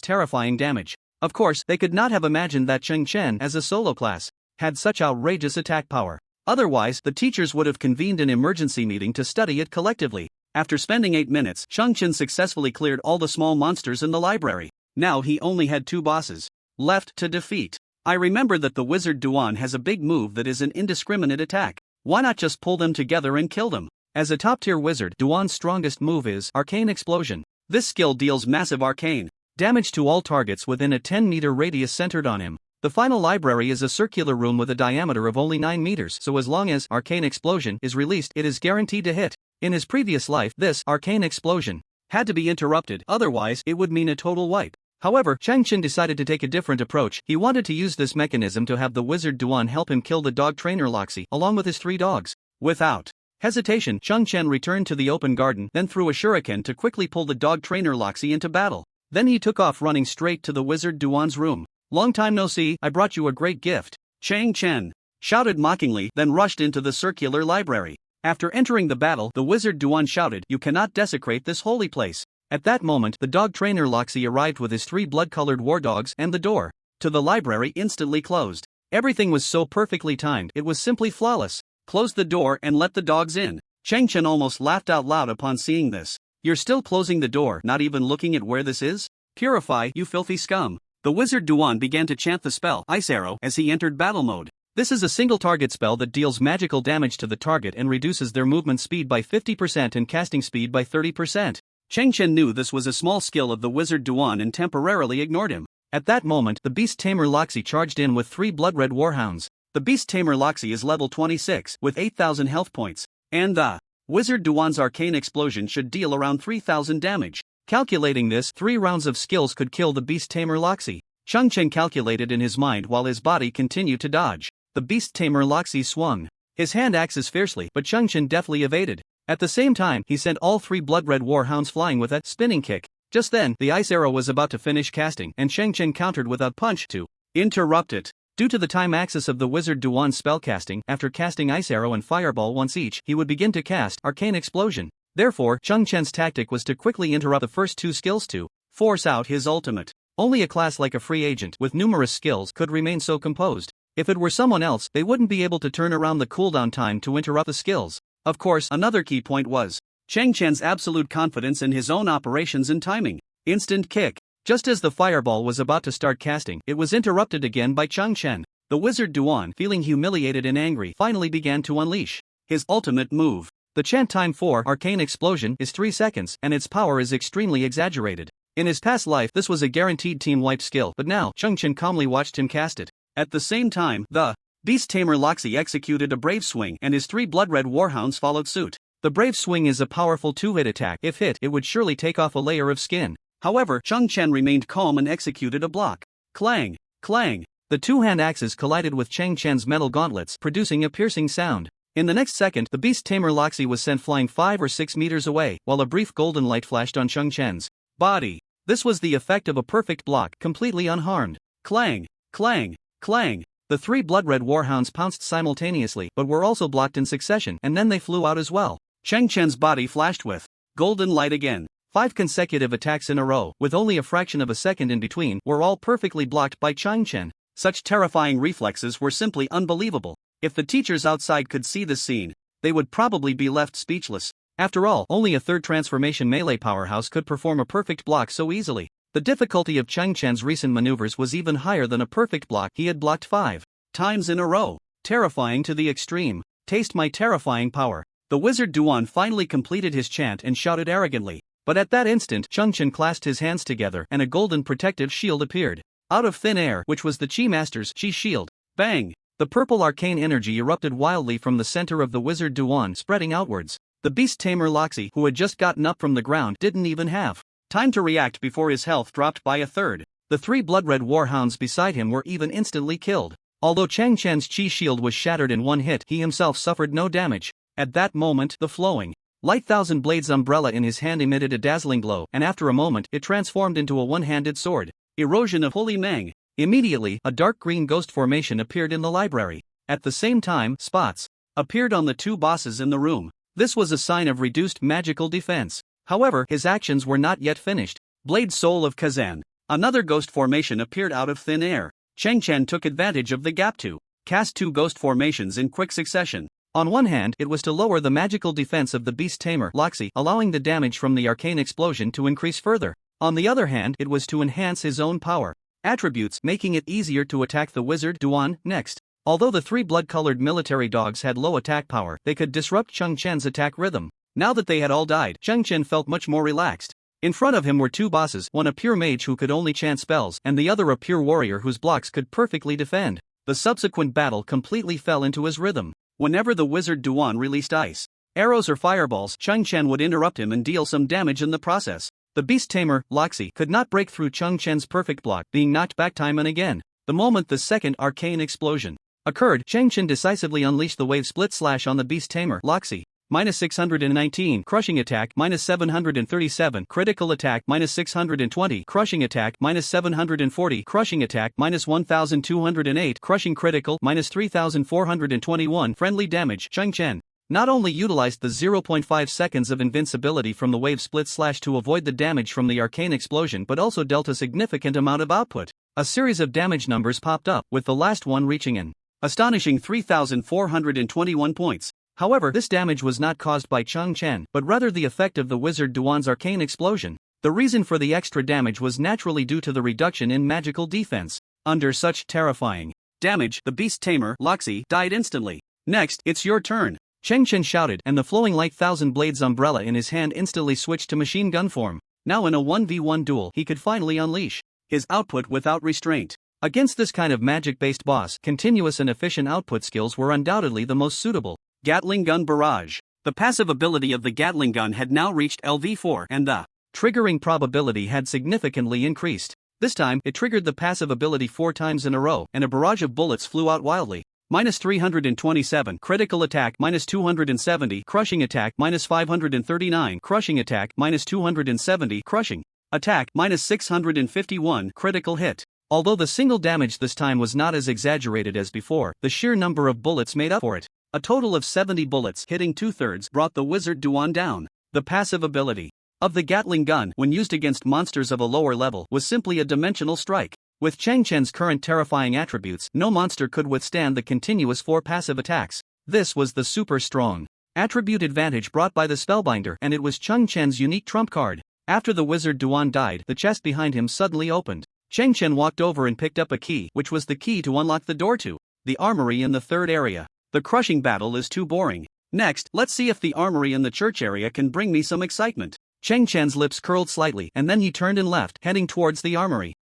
terrifying damage. Of course, they could not have imagined that Cheng Chen, as a solo class, had such outrageous attack power. Otherwise, the teachers would have convened an emergency meeting to study it collectively. After spending 8 minutes, Chen successfully cleared all the small monsters in the library. Now he only had 2 bosses left to defeat. I remember that the wizard Duan has a big move that is an indiscriminate attack. Why not just pull them together and kill them? As a top-tier wizard, Duan's strongest move is Arcane Explosion. This skill deals massive arcane damage to all targets within a 10-meter radius centered on him. The final library is a circular room with a diameter of only 9 meters, so as long as Arcane Explosion is released, it is guaranteed to hit. In his previous life, this Arcane Explosion had to be interrupted, otherwise it would mean a total wipe. However, Chen decided to take a different approach. He wanted to use this mechanism to have the wizard Duan help him kill the dog trainer Loxi, along with his 3 dogs. Without hesitation, Chen returned to the open garden, then threw a shuriken to quickly pull the dog trainer Loxi into battle. Then he took off running straight to the wizard Duan's room. "Long time no see, I brought you a great gift," Chen shouted mockingly, then rushed into the circular library. After entering the battle, the wizard Duan shouted, "You cannot desecrate this holy place." At that moment, the dog trainer Loxi arrived with his 3 blood-colored war dogs, and the door to the library instantly closed. Everything was so perfectly timed, it was simply flawless. Close the door and let the dogs in. Chen almost laughed out loud upon seeing this. "You're still closing the door, not even looking at where this is? Purify, you filthy scum." The wizard Duan began to chant the spell Ice Arrow as he entered battle mode. This is a single target spell that deals magical damage to the target and reduces their movement speed by 50% and casting speed by 30%. Chen knew this was a small skill of the wizard Duan and temporarily ignored him. At that moment, the beast tamer Loxi charged in with 3 blood-red warhounds. The beast tamer Loxi is level 26 with 8,000 health points, and the wizard Duan's arcane explosion should deal around 3,000 damage. Calculating this, 3 rounds of skills could kill the beast tamer Loxi. Chen calculated in his mind while his body continued to dodge. The beast tamer Loxi swung his hand axes fiercely, but Chen deftly evaded. At the same time, he sent all 3 blood-red warhounds flying with a spinning kick. Just then, the ice arrow was about to finish casting, and Chen countered with a punch to interrupt it. Due to the time axis of the wizard Duan's spellcasting, after casting ice arrow and fireball once each, he would begin to cast arcane explosion. Therefore, Chen's tactic was to quickly interrupt the first 2 skills to force out his ultimate. Only a class like a free agent with numerous skills could remain so composed. If it were someone else, they wouldn't be able to turn around the cooldown time to interrupt the skills. Of course, another key point was Chen's absolute confidence in his own operations and timing. Instant kick. Just as the fireball was about to start casting, it was interrupted again by Chen. The wizard Duan, feeling humiliated and angry, finally began to unleash his ultimate move. The chant time for Arcane Explosion is 3 seconds, and its power is extremely exaggerated. In his past life, this was a guaranteed team wipe skill, but now, Chen calmly watched him cast it. At the same time, the beast tamer Loxi executed a brave swing, and his 3 blood-red warhounds followed suit. The brave swing is a powerful 2-hit attack. If hit, it would surely take off a layer of skin. However, Chen remained calm and executed a block. Clang, clang. The 2-hand axes collided with Chen's metal gauntlets, producing a piercing sound. In the next second, the beast tamer Loxi was sent flying 5 or 6 meters away, while a brief golden light flashed on Chen's body. This was the effect of a perfect block, completely unharmed. Clang, clang, clang. The 3 blood-red warhounds pounced simultaneously, but were also blocked in succession, and then they flew out as well. Chen's body flashed with golden light again. 5 consecutive attacks in a row, with only a fraction of a second in between, were all perfectly blocked by Chen. Such terrifying reflexes were simply unbelievable. If the teachers outside could see this scene, they would probably be left speechless. After all, only a 3rd transformation melee powerhouse could perform a perfect block so easily. The difficulty of Chen's recent maneuvers was even higher than a perfect block. He had blocked 5 times in a row. Terrifying to the extreme. Taste my terrifying power. The wizard Duan finally completed his chant and shouted arrogantly. But at that instant, Chen clasped his hands together and a golden protective shield appeared out of thin air, which was the Chi Master's Chi Shield. Bang! The purple arcane energy erupted wildly from the center of the wizard Duan, spreading outwards. The beast tamer Loxi, who had just gotten up from the ground, didn't even have time to react before his health dropped by a third. The 3 blood-red warhounds beside him were even instantly killed. Although Chen's Chi Shield was shattered in 1 hit, he himself suffered no damage. At that moment, the flowing light thousand blades umbrella in his hand emitted a dazzling glow, and after a moment, it transformed into a one-handed sword. Erosion of Holy Mang. Immediately, a dark green ghost formation appeared in the library. At the same time, spots appeared on the 2 bosses in the room. This was a sign of reduced magical defense. However, his actions were not yet finished. Blade Soul of Kazan. Another ghost formation appeared out of thin air. Chen took advantage of the gap to cast 2 ghost formations in quick succession. On one hand, it was to lower the magical defense of the beast tamer, Loxi, allowing the damage from the arcane explosion to increase further. On the other hand, it was to enhance his own power attributes, making it easier to attack the wizard Duan next. Although the three blood-colored military dogs had low attack power, they could disrupt Cheng Chen's attack rhythm. Now that they had all died, Cheng Chen felt much more relaxed. In front of him were two bosses, one a pure mage who could only chant spells, and the other a pure warrior whose blocks could perfectly defend. The subsequent battle completely fell into his rhythm. Whenever the wizard Duan released ice, arrows or fireballs, Cheng Chen would interrupt him and deal some damage in the process. The beast tamer, Loxi, could not break through Cheng Chen's perfect block, being knocked back time and again. The moment the second arcane explosion occurred, Cheng Chen decisively unleashed the wave split slash on the beast tamer, Loxi. -619, crushing attack, -737, critical attack, -620, crushing attack, -740, crushing attack, -1208, crushing critical, -3421, friendly damage. Cheng Chen not only utilized the 0.5 seconds of invincibility from the wave split slash to avoid the damage from the arcane explosion but also dealt a significant amount of output. A series of damage numbers popped up, with the last one reaching an astonishing 3,421 points. However, this damage was not caused by Cheng Chen, but rather the effect of the wizard Duan's arcane explosion. The reason for the extra damage was naturally due to the reduction in magical defense. Under such terrifying damage, the beast tamer, Loxi, died instantly. Next, it's your turn, Cheng Chen shouted, and the flowing light thousand blades umbrella in his hand instantly switched to machine gun form. Now in a 1v1 duel, he could finally unleash his output without restraint. Against this kind of magic-based boss, continuous and efficient output skills were undoubtedly the most suitable. Gatling Gun Barrage. The passive ability of the Gatling gun had now reached LV4 and the triggering probability had significantly increased. This time, it triggered the passive ability 4 times in a row, and a barrage of bullets flew out wildly. -327, critical attack, -270, crushing attack, -539, crushing attack, -270, crushing attack, -651, critical hit. Although the single damage this time was not as exaggerated as before, the sheer number of bullets made up for it. A total of 70 bullets hitting 2/3 brought the wizard Duan down. The passive ability of the Gatling gun, when used against monsters of a lower level, was simply a dimensional strike. With Cheng Chen's current terrifying attributes, no monster could withstand the continuous 4 passive attacks. This was the super strong attribute advantage brought by the Spellbinder, and it was Cheng Chen's unique trump card. After the wizard Duan died, the chest behind him suddenly opened. Cheng Chen walked over and picked up a key, which was the key to unlock the door to the armory in the third area. The crushing battle is too boring. Next, let's see if the armory in the church area can bring me some excitement. Cheng Chen's lips curled slightly, and then he turned and left, heading towards the armory.